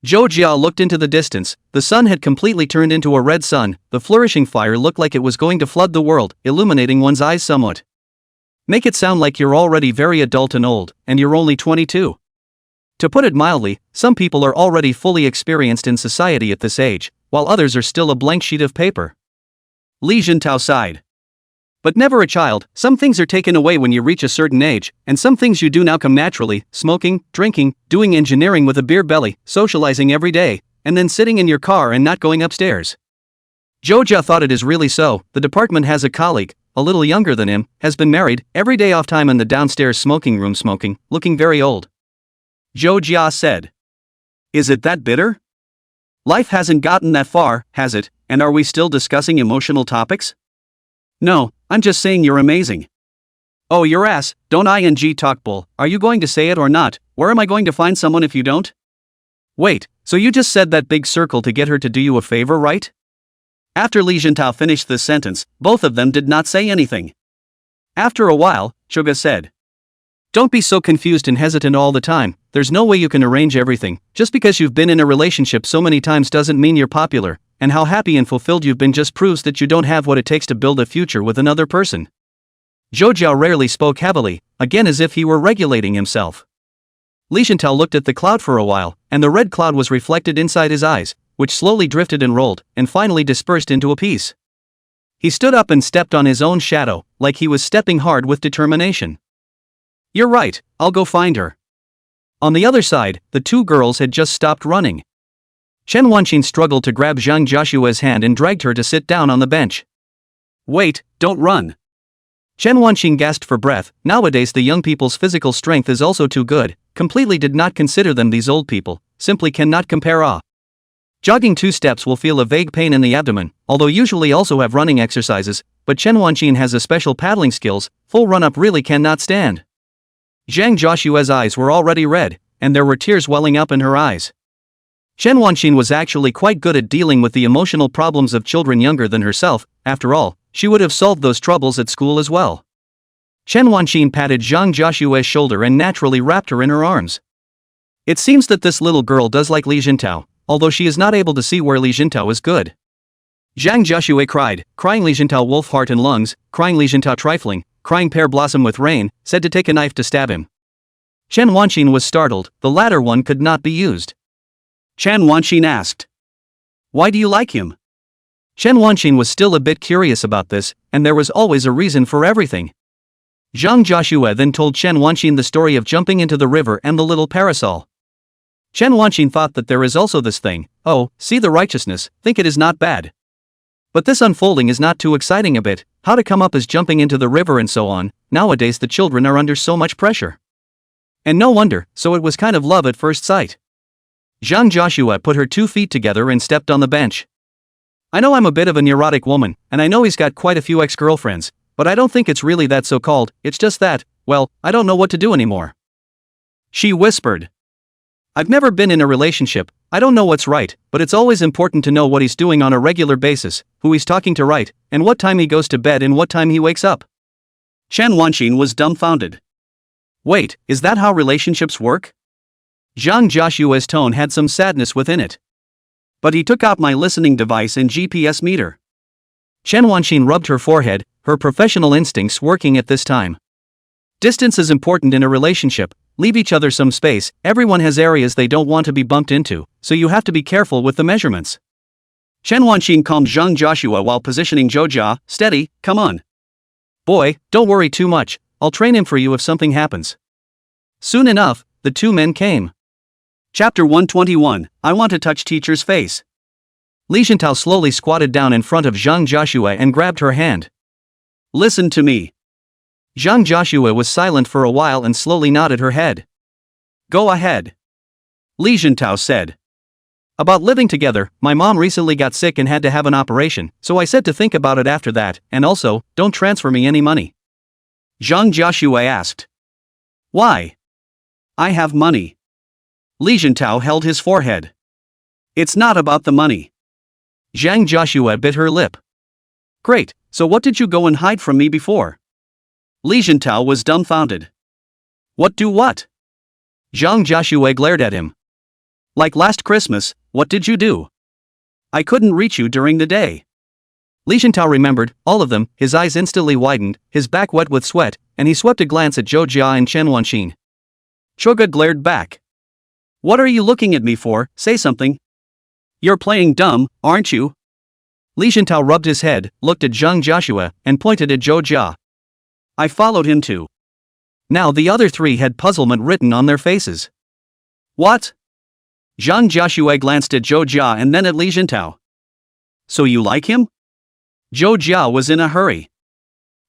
[SPEAKER 1] Zhou Jia looked into the distance. The sun had completely turned into a red sun. The flourishing fire looked like it was going to flood the world, illuminating one's eyes somewhat. Make it sound like you're already very adult and old, and you're only 22. To put it mildly, some people are already fully experienced in society at this age, while others are still a blank sheet of paper. Li Jintao sighed. But never a child. Some things are taken away when you reach a certain age, and some things you do now come naturally: smoking, drinking, doing engineering with a beer belly, socializing every day, and then sitting in your car and not going upstairs. Joja thought it is really so. The department has a colleague, a little younger than him, has been married, every day off time in the downstairs smoking room smoking, looking very old. Joja said. Is it that bitter? Life hasn't gotten that far, has it, and are we still discussing emotional topics? No, I'm just saying you're amazing. Oh, your ass, don't ing talk bull. Are you going to say it or not? Where am I going to find someone if you don't? Wait, so you just said that big circle to get her to do you a favor, right? After Li Jintao finished this sentence, both of them did not say anything. After a while, Suga said. Don't be so confused and hesitant all the time. There's no way you can arrange everything. Just because you've been in a relationship so many times doesn't mean you're popular. And how happy and fulfilled you've been just proves that you don't have what it takes to build a future with another person. Zhou rarely spoke heavily, again as if he were regulating himself. Li Jintao looked at the cloud for a while, and the red cloud was reflected inside his eyes, which slowly drifted and rolled, and finally dispersed into a piece. He stood up and stepped on his own shadow, like he was stepping hard with determination. You're right, I'll go find her. On the other side, the two girls had just stopped running. Chen Wanqin struggled to grab Zhang Joshua's hand and dragged her to sit down on the bench. Wait, don't run. Chen Wanqin gasped for breath. Nowadays the young people's physical strength is also too good, completely did not consider them these old people, simply cannot compare. Jogging 2 steps will feel a vague pain in the abdomen, although usually also have running exercises, but Chen Wanqin has a special paddling skills, full run-up really cannot stand. Zhang Joshua's eyes were already red, and there were tears welling up in her eyes. Chen Wanqin was actually quite good at dealing with the emotional problems of children younger than herself. After all, she would have solved those troubles at school as well. Chen Wanqin patted Zhang Joshua's shoulder and naturally wrapped her in her arms. It seems that this little girl does like Li Jintao, although she is not able to see where Li Jintao is good. Zhang Joshua cried, crying Li Jintao wolf heart and lungs, crying Li Jintao trifling, crying pear blossom with rain, said to take a knife to stab him. Chen Wanqin was startled, the latter one could not be used. Chen Wanqin asked. Why do you like him? Chen Wanqin was still a bit curious about this, and there was always a reason for everything. Zhang Joshua then told Chen Wanqin the story of jumping into the river and the little parasol. Chen Wanqin thought that there is also this thing, oh, see the righteousness, think it is not bad. But this unfolding is not too exciting a bit, how to come up as jumping into the river and so on. Nowadays the children are under so much pressure. And no wonder, so it was kind of love at first sight. Zhang Joshua put her 2 feet together and stepped on the bench. I know I'm a bit of a neurotic woman, and I know he's got quite a few ex-girlfriends, but I don't think it's really that so-called, it's just that, well, I don't know what to do anymore. She whispered. I've never been in a relationship, I don't know what's right, but it's always important to know what he's doing on a regular basis, who he's talking to right, and what time he goes to bed and what time he wakes up. Chen Wanqin was dumbfounded. Wait, is that how relationships work? Zhang Joshua's tone had some sadness within it. But he took out my listening device and GPS meter.
[SPEAKER 2] Chen Wanqin rubbed her forehead, her professional instincts working at this time. Distance is important in a relationship, leave each other some space, everyone has areas they don't want to be bumped into, so you have to be careful with the measurements.
[SPEAKER 1] Chen Wanqin calmed Zhang Joshua while positioning Zhou, steady, come on.
[SPEAKER 2] Boy, don't worry too much, I'll train him for you if something happens. Soon enough, the two men came.
[SPEAKER 1] Chapter 121, I want to touch teacher's face.
[SPEAKER 2] Li Xiantao slowly squatted down in front of Zhang Joshua and grabbed her hand.
[SPEAKER 1] Listen to me.
[SPEAKER 2] Zhang Joshua was silent for a while and slowly nodded her head.
[SPEAKER 1] Go ahead. Li Xiantao said.
[SPEAKER 2] About living together, my mom recently got sick and had to have an operation, so I said to think about it after that, and also, don't transfer me any money.
[SPEAKER 1] Zhang Joshua asked. Why? I have money. Li Xiantao held his forehead. It's not about the money.
[SPEAKER 2] Zhang Joshua bit her lip.
[SPEAKER 1] Great, so what did you go and hide from me before? Li Xiantao was dumbfounded. What do what?
[SPEAKER 2] Zhang Joshua glared at him.
[SPEAKER 1] Like last Christmas, what did you do? I couldn't reach you during the day.
[SPEAKER 2] Li Xiantao remembered, all of them, his eyes instantly widened, his back wet with sweat, and he swept a glance at Zhou Jia and Chen Wanqin.
[SPEAKER 1] Choga glared back. What are you looking at me for, say something. You're playing dumb, aren't you?
[SPEAKER 2] Li Xiantao rubbed his head, looked at Zhang Joshua, and pointed at Zhou Jia.
[SPEAKER 1] I followed him too.
[SPEAKER 2] Now the other three had puzzlement written on their faces.
[SPEAKER 1] What? Zhang Joshua glanced at Zhou Jia and then at Li Xiantao. So you like him? Zhou Jia was in a hurry.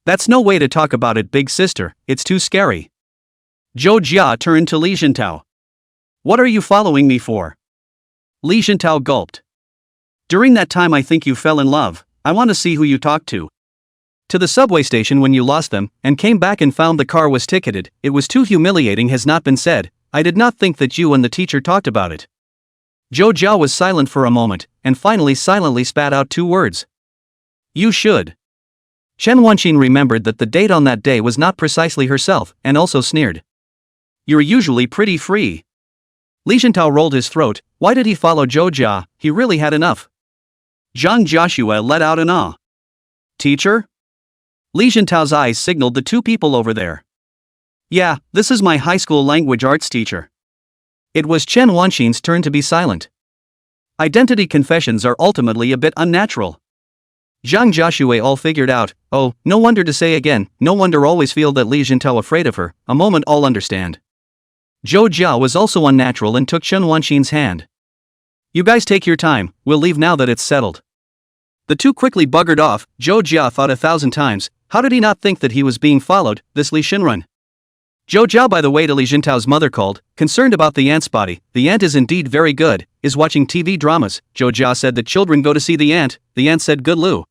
[SPEAKER 2] That's no way to talk about it, big sister, it's too scary.
[SPEAKER 1] Zhou Jia turned to Li Xiantao. What are you following me for? Li Xiantao gulped. During that time I think you fell in love, I want to see who you talked to.
[SPEAKER 2] To the subway station when you lost them, and came back and found the car was ticketed, it was too humiliating has not been said, I did not think that you and the teacher talked about it. Zhou Jia was silent for a moment, and finally silently spat out two words. You should. Chen Wanqin remembered that the date on that day was not precisely herself, and also sneered.
[SPEAKER 1] You're usually pretty free.
[SPEAKER 2] Li Xiantao rolled his throat, why did he follow Zhou Jia, he really had enough.
[SPEAKER 1] Zhang Joshua let out an ah. Teacher? Li Xiantao's eyes signaled the two people over there. Yeah, this is my high school language arts teacher.
[SPEAKER 2] It was Chen Wanqin's turn to be silent.
[SPEAKER 1] Identity confessions are ultimately a bit unnatural.
[SPEAKER 2] Zhang Joshua all figured out, oh, no wonder to say again, no wonder always feel that Li Xiantao afraid of her, a moment all understand. Zhou Jia was also unnatural and took Chen Wanqin's hand. You guys take your time, we'll leave now that it's settled. The two quickly buggered off. Zhou Jia thought 1,000 times, how did he not think that he was being followed, this Li Xinrun? Zhou Jia by the way to Li Xiantao's mother called, concerned about the ant's body, the ant is indeed very good, is watching TV dramas. Zhou Jia said that children go to see the ant said good Lu.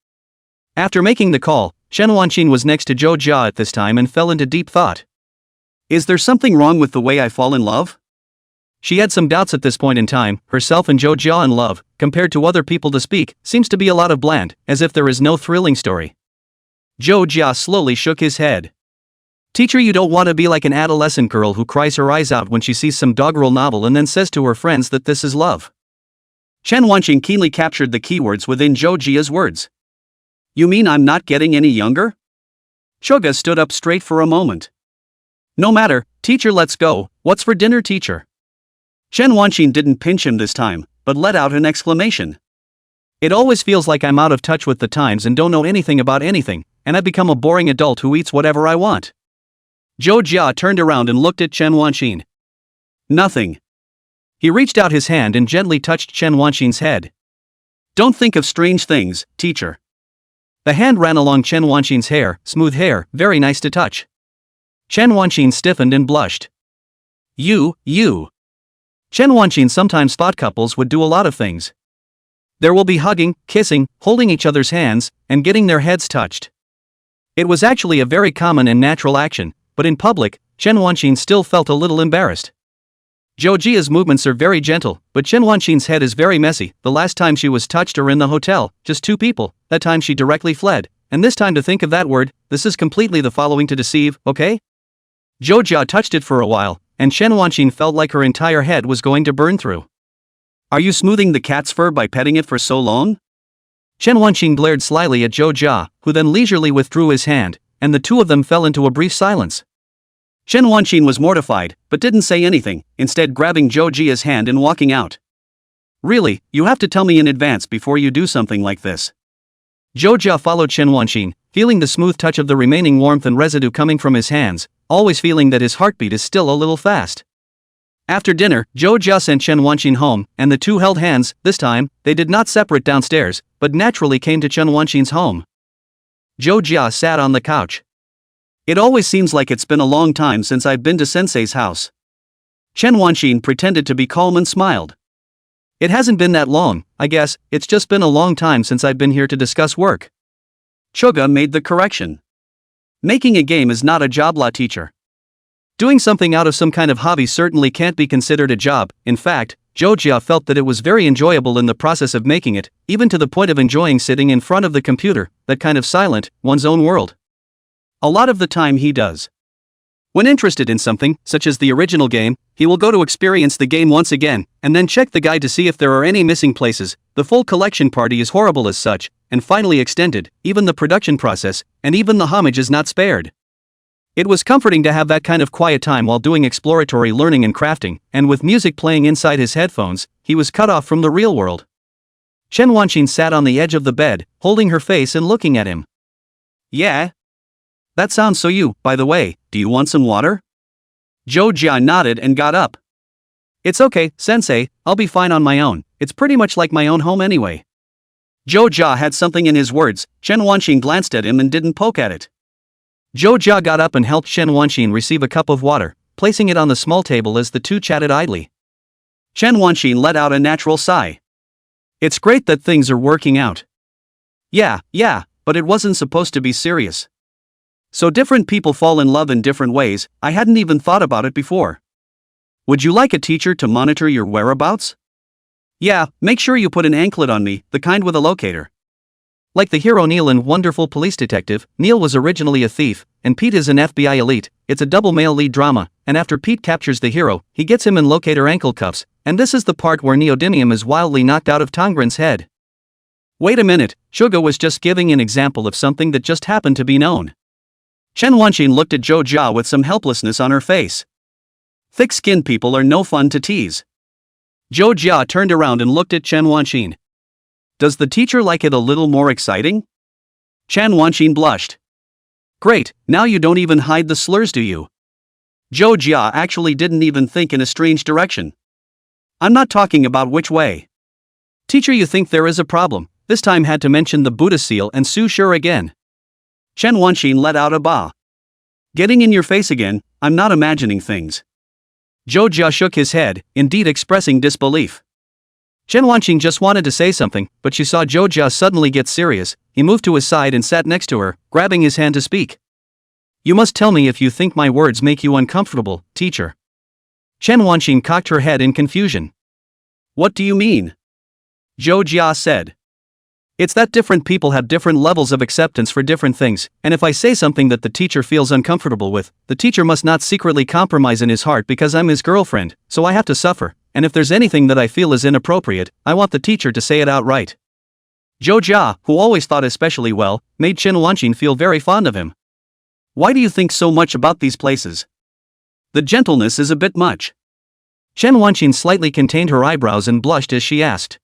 [SPEAKER 2] After making the call, Chen Wanqin was next to Zhou Jia at this time and fell into deep thought.
[SPEAKER 1] Is there something wrong with the way I fall in love?
[SPEAKER 2] She had some doubts at this point in time, herself and Zhou Jia in love, compared to other people to speak, seems to be a lot of bland, as if there is no thrilling story.
[SPEAKER 1] Zhou Jia slowly shook his head.
[SPEAKER 2] Teacher, you don't want to be like an adolescent girl who cries her eyes out when she sees some doggerel novel and then says to her friends that this is love.
[SPEAKER 1] Chen Wanqin keenly captured the keywords within Zhou Jia's words. You mean I'm not getting any younger? Choga stood up straight for a moment. No matter, teacher, let's go, what's for dinner, teacher? Chen Wanqin didn't pinch him this time, but let out an exclamation.
[SPEAKER 2] It always feels like I'm out of touch with the times and don't know anything about anything, and I've become a boring adult who eats whatever I want.
[SPEAKER 1] Zhou Jia turned around and looked at Chen Wanqin. Nothing.
[SPEAKER 2] He reached out his hand and gently touched Chen Wanqin's head.
[SPEAKER 1] Don't think of strange things, teacher.
[SPEAKER 2] The hand ran along Chen Wanqin's hair, smooth hair, very nice to touch. Chen Wanqin stiffened and blushed.
[SPEAKER 1] You.
[SPEAKER 2] Chen Wanqin sometimes thought couples would do a lot of things. There will be hugging, kissing, holding each other's hands, and getting their heads touched. It was actually a very common and natural action, but in public, Chen Wanqin still felt a little embarrassed. Zhou Jia's movements are very gentle, but Chen Wanqin's head is very messy. The last time she was touched or in the hotel, just two people, that time she directly fled, and this time to think of that word, this is completely the following to deceive, okay? Zhou Jia touched it for a while, and Chen Wanqin felt like her entire head was going to burn through.
[SPEAKER 1] Are you smoothing the cat's fur by petting it for so long?
[SPEAKER 2] Chen Wanqing glared slyly at Zhou Jia, who then leisurely withdrew his hand, and the two of them fell into a brief silence.
[SPEAKER 1] Chen Wanqing was mortified, but didn't say anything, instead grabbing Zhou Jia's hand and walking out. Really, you have to tell me in advance before you do something like this. Zhou Jia followed Chen Wanqing, feeling the smooth touch of the remaining warmth and residue coming from his hands, always feeling that his heartbeat is still a little fast. After dinner, Zhou Jia sent Chen Wanqing home, and the two held hands. This time, they did not separate downstairs, but naturally came to Chen Wanqing's home. Zhou Jia sat on the couch. It always seems like it's been a long time since I've been to Sensei's house. Chen Wanqing pretended to be calm and smiled. It hasn't been that long, I guess, it's just been a long time since I've been here to discuss work. Chuga made the correction. Making a game is not a job, la teacher. Doing something out of some kind of hobby certainly can't be considered a job. In fact, Zhou Jia felt that it was very enjoyable in the process of making it, even to the point of enjoying sitting in front of the computer, that kind of silent, one's own world. A lot of the time he does. When interested in something, such as the original game, he will go to experience the game once again, and then check the guide to see if there are any missing places. The full collection party is horrible as such, and finally extended, even the production process, and even the homage is not spared. It was comforting to have that kind of quiet time while doing exploratory learning and crafting, and with music playing inside his headphones, he was cut off from the real world. Chen Wanqing sat on the edge of the bed, holding her face and looking at him. Yeah? That sounds so you, by the way, do you want some water? Zhou Jia nodded and got up. It's okay, sensei, I'll be fine on my own, it's pretty much like my own home anyway. Zhou Jia had something in his words. Chen Wanqing glanced at him and didn't poke at it. Zhou Jia got up and helped Chen Wanqing receive a cup of water, placing it on the small table as the two chatted idly. Chen Wanqing let out a natural sigh. It's great that things are working out. Yeah, but it wasn't supposed to be serious. So different people fall in love in different ways, I hadn't even thought about it before. Would you like a teacher to monitor your whereabouts? Yeah, make sure you put an anklet on me, the kind with a locator. Like the hero Neil in Wonderful Police Detective, Neil was originally a thief, and Pete is an FBI elite. It's a double male lead drama, and after Pete captures the hero, he gets him in locator ankle cuffs, and this is the part where neodymium is wildly knocked out of Tongren's head. Wait a minute, Suga was just giving an example of something that just happened to be known. Chen Wanqing looked at Zhou Jia with some helplessness on her face. Thick-skinned people are no fun to tease. Zhou Jia turned around and looked at Chen Wanqing. Does the teacher like it a little more exciting? Chen Wanqing blushed. Great, now you don't even hide the slurs, do you? Zhou Jia actually didn't even think in a strange direction. I'm not talking about which way. Teacher, you think there is a problem, this time had to mention the Buddha seal and Su Sure again. Chen Wanqing let out a bah. Getting in your face again, I'm not imagining things. Zhou Jia shook his head, indeed expressing disbelief. Chen Wanqing just wanted to say something, but she saw Zhou Jia suddenly get serious. He moved to his side and sat next to her, grabbing his hand to speak. You must tell me if you think my words make you uncomfortable, teacher. Chen Wanqing cocked her head in confusion. What do you mean? Zhou Jia said. It's that different people have different levels of acceptance for different things, and if I say something that the teacher feels uncomfortable with, the teacher must not secretly compromise in his heart because I'm his girlfriend, so I have to suffer, and if there's anything that I feel is inappropriate, I want the teacher to say it outright. Zhou Jia, who always thought especially well, made Chen Wanqing feel very fond of him. Why do you think so much about these places? The gentleness is a bit much. Chen Wanqing slightly contained her eyebrows and blushed as she asked.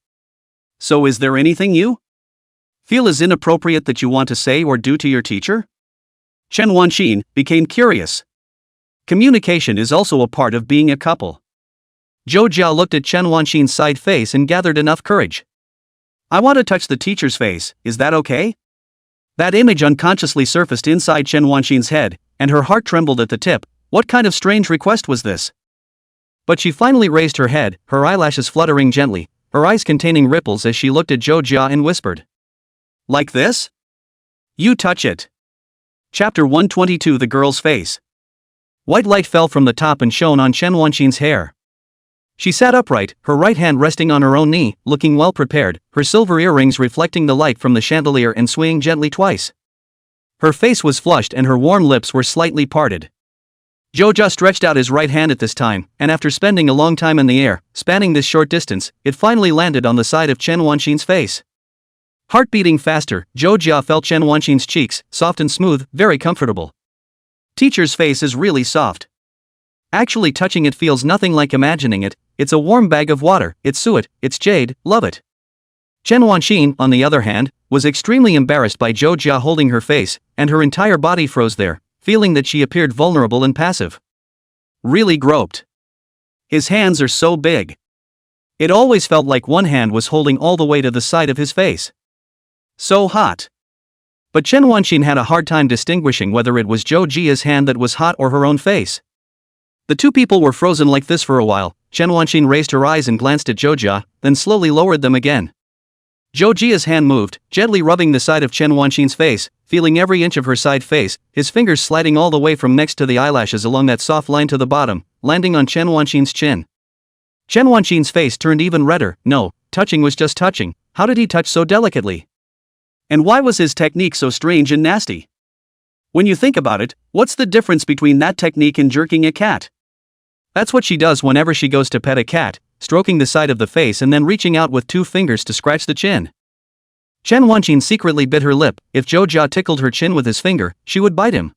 [SPEAKER 1] So is there anything you feel is inappropriate that you want to say or do to your teacher? Chen Wanqing became curious. Communication is also a part of being a couple. Zhou Jia looked at Chen Wanqing's side face and gathered enough courage. I want to touch the teacher's face, is that okay? That image unconsciously surfaced inside Chen Wanqing's head, and her heart trembled at the tip. What kind of strange request was this? But she finally raised her head, her eyelashes fluttering gently, her eyes containing ripples as she looked at Zhou Jia and whispered. Like this? You touch it. Chapter 122 The Girl's Face. White light fell from the top and shone on Chen Wanqing's hair. She sat upright, her right hand resting on her own knee, looking well prepared, her silver earrings reflecting the light from the chandelier and swaying gently twice. Her face was flushed and her warm lips were slightly parted.
[SPEAKER 2] Zhou Jia stretched out his right hand at this time, and after spending a long time in the air, spanning this short distance, it finally landed on the side of Chen Wanxin's face. Heart beating faster, Zhou Jia felt Chen Wanxin's cheeks, soft and smooth, very comfortable. Teacher's face is really soft. Actually touching it feels nothing like imagining it. It's a warm bag of water, it's suet, it's jade, love it. Chen Wanxin, on the other hand, was extremely embarrassed by Zhou Jia holding her face, and her entire body froze there, feeling that she appeared vulnerable and passive. Really groped. His hands are so big. It always felt like one hand was holding all the way to the side of his face. So hot. But Chen Wanxin had a hard time distinguishing whether it was Zhou Jia's hand that was hot or her own face. The two people were frozen like this for a while. Chen Wanxin raised her eyes and glanced at Zhou Jia, then slowly lowered them again. Zhou Jia's hand moved, gently rubbing the side of Chen Wanxin's face, feeling every inch of her side face, his fingers sliding all the way from next to the eyelashes along that soft line to the bottom, landing on Chen Wanxin's chin. Chen Wanxin's face turned even redder. No, touching was just touching. How did he touch so delicately? And why was his technique so strange and nasty? When you think about it, what's the difference between that technique and jerking a cat? That's what she does whenever she goes to pet a cat, stroking the side of the face and then reaching out with 2 fingers to scratch the chin. Chen Wanxin secretly bit her lip. If Zhou Jia tickled her chin with his finger, she would bite him.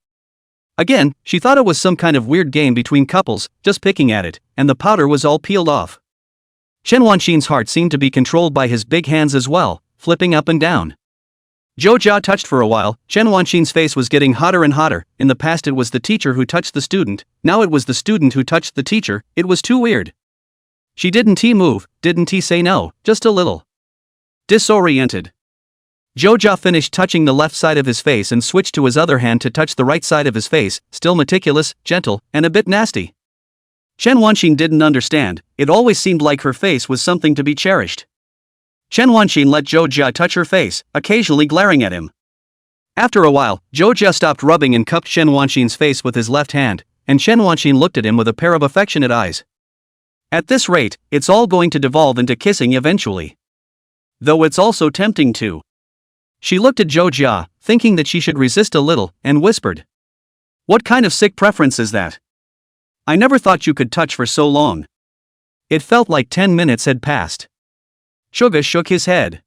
[SPEAKER 2] Again, she thought it was some kind of weird game between couples, just picking at it, and the powder was all peeled off. Chen Wanxin's heart seemed to be controlled by his big hands as well, flipping up and down. Zhou Jia touched for a while. Chen Wanxin's face was getting hotter and hotter. In the past it was the teacher who touched the student, now it was the student who touched the teacher. It was too weird. She didn't move, didn't say no, just a little. Disoriented. Zhou Jia finished touching the left side of his face and switched to his other hand to touch the right side of his face, still meticulous, gentle, and a bit nasty. Chen Wanxin didn't understand. It always seemed like her face was something to be cherished. Chen Wanxin let Zhou Jia touch her face, occasionally glaring at him. After a while, Zhou Jia stopped rubbing and cupped Chen Wanxin's face with his left hand, and Chen Wanxin looked at him with a pair of affectionate eyes. At this rate, it's all going to devolve into kissing eventually. Though it's also tempting to. She looked at Zhou Jia, thinking that she should resist a little, and whispered. What kind of sick preference is that? I never thought you could touch for so long. It felt like 10 minutes had passed. Suga shook his head.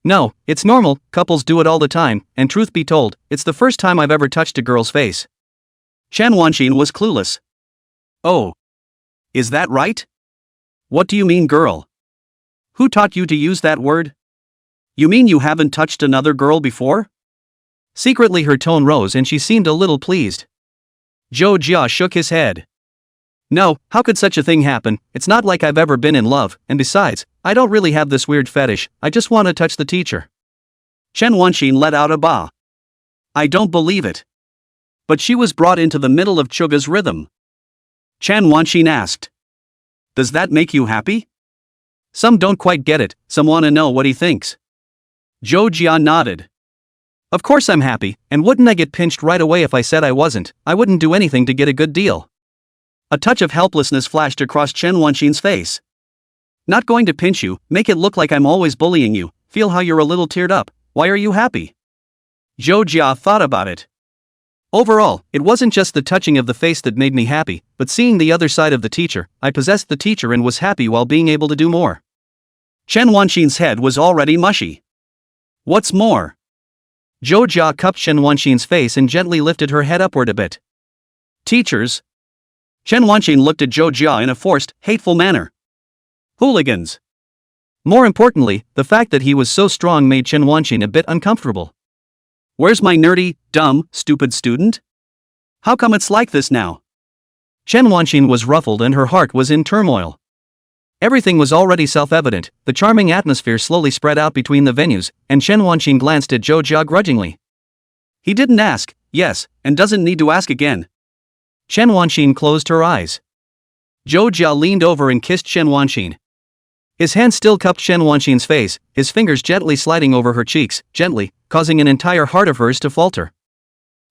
[SPEAKER 2] No, it's normal, couples do it all the time, and truth be told, it's the first time I've ever touched a girl's face. Chen Wanxin was clueless. Oh. Is that right? What do you mean, girl? Who taught you to use that word? You mean you haven't touched another girl before? Secretly her tone rose and she seemed a little pleased. Zhou Jia shook his head. No, how could such a thing happen? It's not like I've ever been in love, and besides, I don't really have this weird fetish, I just want to touch the teacher. Chen Wanxin let out a bah. I don't believe it. But she was brought into the middle of Chuga's rhythm. Chen Wanxin asked. Does that make you happy? Some don't quite get it, some want to know what he thinks. Zhou Jia nodded. Of course I'm happy, and wouldn't I get pinched right away if I said I wasn't? I wouldn't do anything to get a good deal. A touch of helplessness flashed across Chen Wanxin's face. Not going to pinch you, make it look like I'm always bullying you, feel how you're a little teared up, why are you happy? Zhou Jia thought about it. Overall, it wasn't just the touching of the face that made me happy, but seeing the other side of the teacher. I possessed the teacher and was happy while being able to do more. Chen Wanxin's head was already mushy. What's more? Zhou Jia cupped Chen Wanxin's face and gently lifted her head upward a bit. Teachers? Chen Wanxin looked at Zhou Jia in a forced, hateful manner. Hooligans. More importantly, the fact that he was so strong made Chen Wanxin a bit uncomfortable. Where's my nerdy, dumb, stupid student? How come it's like this now? Chen Wanxin was ruffled and her heart was in turmoil. Everything was already self-evident, the charming atmosphere slowly spread out between the venues, and Chen Wanxin glanced at Zhou Jia grudgingly. He didn't ask, yes, and doesn't need to ask again. Chen Wanxin closed her eyes. Zhou Jia leaned over and kissed Chen Wanxin. His hand still cupped Chen Wanxin's face, his fingers gently sliding over her cheeks, gently, causing an entire heart of hers to falter.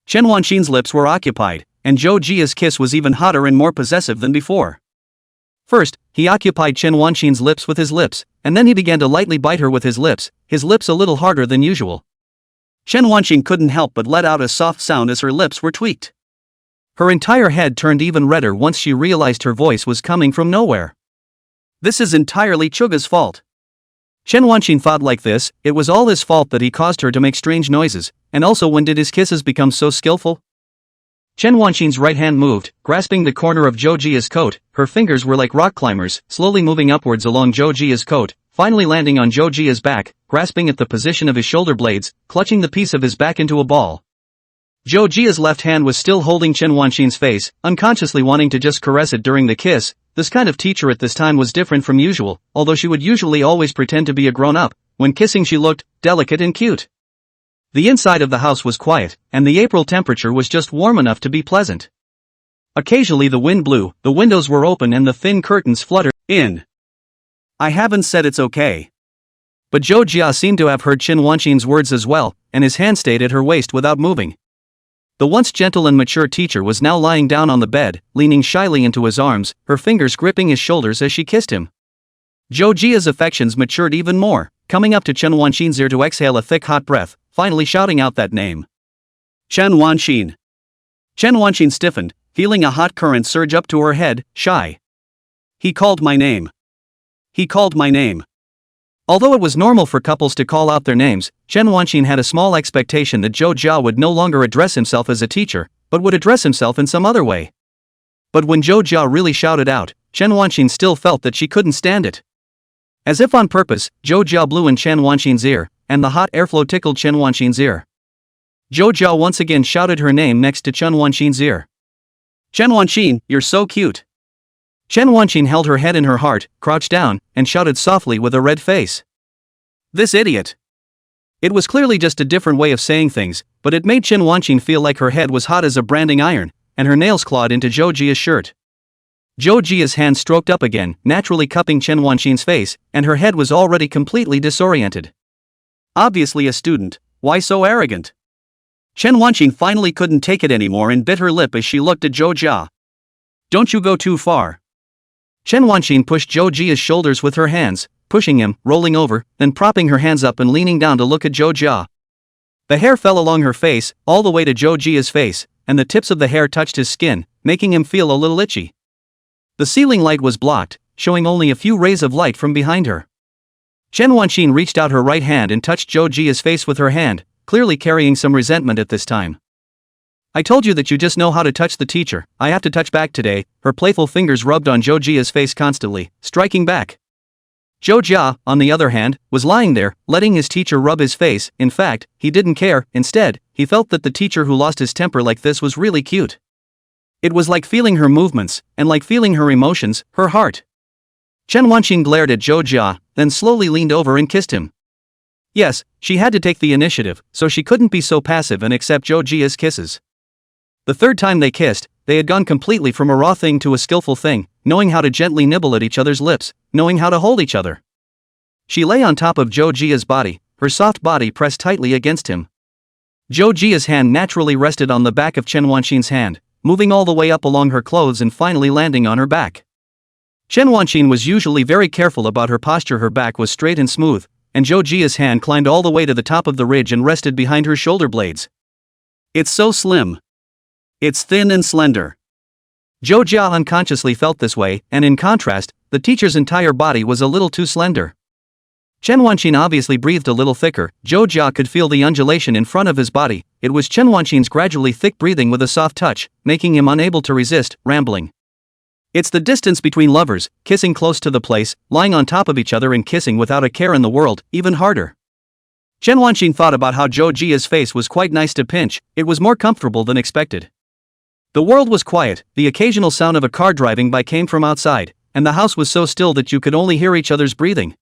[SPEAKER 2] Chen Wanxin's lips were occupied, and Zhou Jia's kiss was even hotter and more possessive than before. First, he occupied Chen Wanxin's lips with his lips, and then he began to lightly bite her with his lips a little harder than usual. Chen Wanxin couldn't help but let out a soft sound as her lips were tweaked. Her entire head turned even redder once she realized her voice was coming from nowhere.
[SPEAKER 1] This is entirely Chuga's fault.
[SPEAKER 2] Chen Wanqing thought like this, it was all his fault that he caused her to make strange noises, and also when did his kisses become so skillful? Chen Wanqing's right hand moved, grasping the corner of Zhou Jia's coat, her fingers were like rock climbers, slowly moving upwards along Zhou Jia's coat, finally landing on Zhou Jia's back, grasping at the position of his shoulder blades, clutching the piece of his back into a ball. Zhou Jia's left hand was still holding Chen Wanqing's face, unconsciously wanting to just caress it during the kiss. This kind of teacher at this time was different from usual, although she would usually always pretend to be a grown-up. When kissing she looked delicate and cute. The inside of the house was quiet, and the April temperature was just warm enough to be pleasant. Occasionally the wind blew, the windows were open and the thin curtains fluttered in.
[SPEAKER 1] I haven't said it's okay.
[SPEAKER 2] But Zhou Jia seemed to have heard Chen Wanqing's words as well, and his hand stayed at her waist without moving. The once gentle and mature teacher was now lying down on the bed, leaning shyly into his arms, her fingers gripping his shoulders as she kissed him. Zhou Jia's affections matured even more, coming up to Chen Wanqing's ear to exhale a thick hot breath, finally shouting out that name.
[SPEAKER 1] Chen Wanqing. Chen Wanqing stiffened, feeling a hot current surge up to her head, shy. He called my name. He called my name.
[SPEAKER 2] Although it was normal for couples to call out their names, Chen Wanqing had a small expectation that Zhou Jia would no longer address himself as a teacher, but would address himself in some other way. But when Zhou Jia really shouted out, Chen Wanqing still felt that she couldn't stand it. As if on purpose, Zhou Jia blew in Chen Wanqing's ear, and the hot airflow tickled Chen Wanqing's ear. Zhou Jia once again shouted her name next to Chen Wanqing's ear.
[SPEAKER 1] Chen Wanqing, you're so cute.
[SPEAKER 2] Chen Wanqing held her head in her heart, crouched down, and shouted softly with a red face.
[SPEAKER 1] This idiot.
[SPEAKER 2] It was clearly just a different way of saying things, but it made Chen Wanqing feel like her head was hot as a branding iron, and her nails clawed into Zhou Jia's shirt. Zhou Jia's hand stroked up again, naturally cupping Chen Wanqing's face, and her head was already completely disoriented.
[SPEAKER 1] Obviously a student, why so arrogant? Chen Wanqing finally couldn't take it anymore and bit her lip as she looked at Zhou Jia. Don't you go too far.
[SPEAKER 2] Chen Wanqing pushed Zhou Jia's shoulders with her hands, pushing him, rolling over, then propping her hands up and leaning down to look at Zhou Jia. The hair fell along her face, all the way to Zhou Jia's face, and the tips of the hair touched his skin, making him feel a little itchy. The ceiling light was blocked, showing only a few rays of light from behind her. Chen Wanqing reached out her right hand and touched Zhou Jia's face with her hand, clearly carrying some resentment at this time. I told you that you just know how to touch the teacher, I have to touch back today. Her playful fingers rubbed on Zhou Jia's face constantly, striking back. Zhou Jia, on the other hand, was lying there, letting his teacher rub his face. In fact, he didn't care. Instead, he felt that the teacher who lost his temper like this was really cute. It was like feeling her movements, and like feeling her emotions, her heart. Chen Wanqing glared at Zhou Jia, then slowly leaned over and kissed him. Yes, she had to take the initiative, so she couldn't be so passive and accept Zhou Jia's kisses. The third time they kissed, they had gone completely from a raw thing to a skillful thing, knowing how to gently nibble at each other's lips, knowing how to hold each other. She lay on top of Zhou Jia's body, her soft body pressed tightly against him. Zhou Jia's hand naturally rested on the back of Chen Wanqing's hand, moving all the way up along her clothes and finally landing on her back. Chen Wanqing was usually very careful about her posture. Her back was straight and smooth, and Zhou Jia's hand climbed all the way to the top of the ridge and rested behind her shoulder blades.
[SPEAKER 1] It's so slim. It's thin and slender.
[SPEAKER 2] Zhou Jia unconsciously felt this way, and in contrast, the teacher's entire body was a little too slender. Chen Wanqing obviously breathed a little thicker. Zhou Jia could feel the undulation in front of his body. It was Chen Wanqing's gradually thick breathing with a soft touch, making him unable to resist, rambling. It's the distance between lovers, kissing close to the place, lying on top of each other and kissing without a care in the world, even harder. Chen Wanqing thought about how Zhou Jia's face was quite nice to pinch. It was more comfortable than expected. The world was quiet, the occasional sound of a car driving by came from outside, and the house was so still that you could only hear each other's breathing.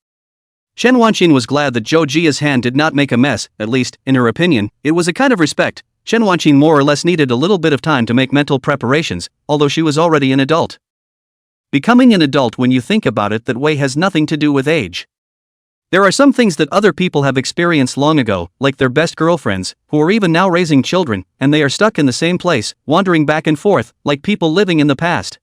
[SPEAKER 2] Chen Wanqing was glad that Zhou Jia's hand did not make a mess, at least, in her opinion, it was a kind of respect. Chen Wanqing more or less needed a little bit of time to make mental preparations, although she was already an adult. Becoming an adult when you think about it that way has nothing to do with age. There are some things that other people have experienced long ago, like their best girlfriends, who are even now raising children, and they are stuck in the same place, wandering back and forth, like people living in the past.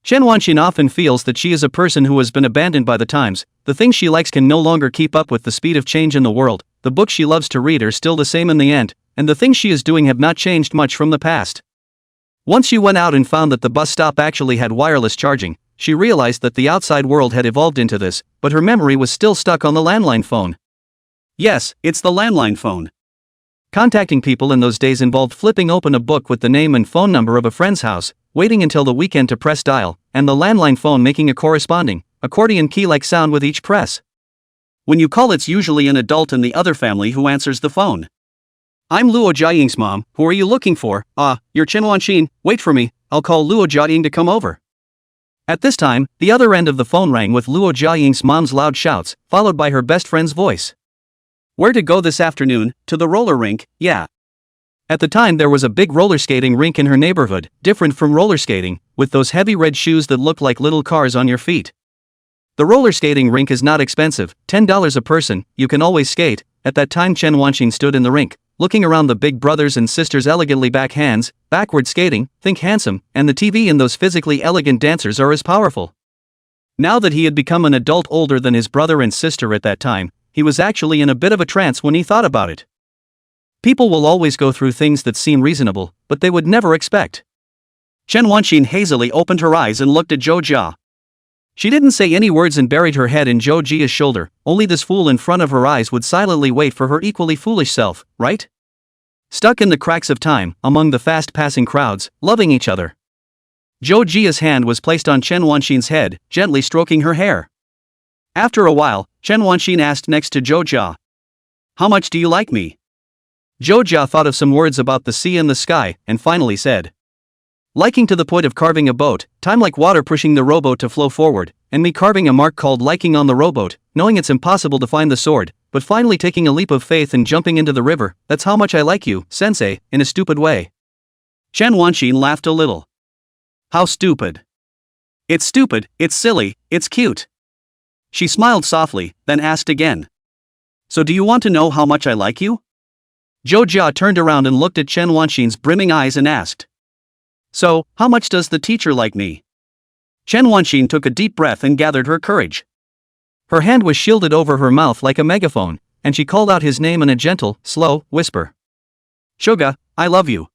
[SPEAKER 2] Chen Wanqing often feels that she is a person who has been abandoned by the times. The things she likes can no longer keep up with the speed of change in the world, the books she loves to read are still the same in the end, and the things she is doing have not changed much from the past. Once she went out and found that the bus stop actually had wireless charging, she realized that the outside world had evolved into this, but her memory was still stuck on the landline phone.
[SPEAKER 1] Yes, it's the landline phone.
[SPEAKER 2] Contacting people in those days involved flipping open a book with the name and phone number of a friend's house, waiting until the weekend to press dial, and the landline phone making a corresponding, accordion key-like sound with each press.
[SPEAKER 1] When you call, it's usually an adult in the other family who answers the phone. I'm Luo Jiaying's mom, who are you looking for? You're Chen Wanqin, wait for me, I'll call Luo Jiaying to come over.
[SPEAKER 2] At this time, the other end of the phone rang with Luo Jiaying's mom's loud shouts, followed by her best friend's voice.
[SPEAKER 1] Where to go this afternoon? To the roller rink, yeah.
[SPEAKER 2] At the time there was a big roller skating rink in her neighborhood, different from roller skating, with those heavy red shoes that look like little cars on your feet. The roller skating rink is not expensive, $10 a person, you can always skate. At that time Chen Wanqin stood in the rink, looking around the big brothers and sisters elegantly backhands, backward skating, think handsome, and the TV in those physically elegant dancers are as powerful. Now that he had become an adult older than his brother and sister at that time, he was actually in a bit of a trance when he thought about it. People will always go through things that seem reasonable, but they would never expect.
[SPEAKER 1] Chen Wanqin hazily opened her eyes and looked at Zhou Jia.
[SPEAKER 2] She didn't say any words and buried her head in Zhou Jia's shoulder, only this fool in front of her eyes would silently wait for her equally foolish self, right? Stuck in the cracks of time, among the fast-passing crowds, loving each other. Zhou Jia's hand was placed on Chen Wanqin's head, gently stroking her hair.
[SPEAKER 1] After a while, Chen Wanqin asked next to Zhou Jia. How much do you like me?
[SPEAKER 2] Zhou Jia thought of some words about the sea and the sky, and finally said. Liking to the point of carving a boat, time like water pushing the rowboat to flow forward, and me carving a mark called liking on the rowboat, knowing it's impossible to find the sword, but finally taking a leap of faith and jumping into the river, that's how much I like you, sensei, in a stupid way.
[SPEAKER 1] Chen Wanqin laughed a little. How stupid? It's stupid, it's silly, it's cute. She smiled softly, then asked again. So do you want to know how much I like you?
[SPEAKER 2] Zhou Jia turned around and looked at Chen Wanqin's brimming eyes and asked.
[SPEAKER 1] So, how much does the teacher like me? Chen Wanqin took a deep breath and gathered her courage.
[SPEAKER 2] Her hand was shielded over her mouth like a megaphone, and she called out his name in a gentle, slow whisper.
[SPEAKER 1] Shoga, I love you.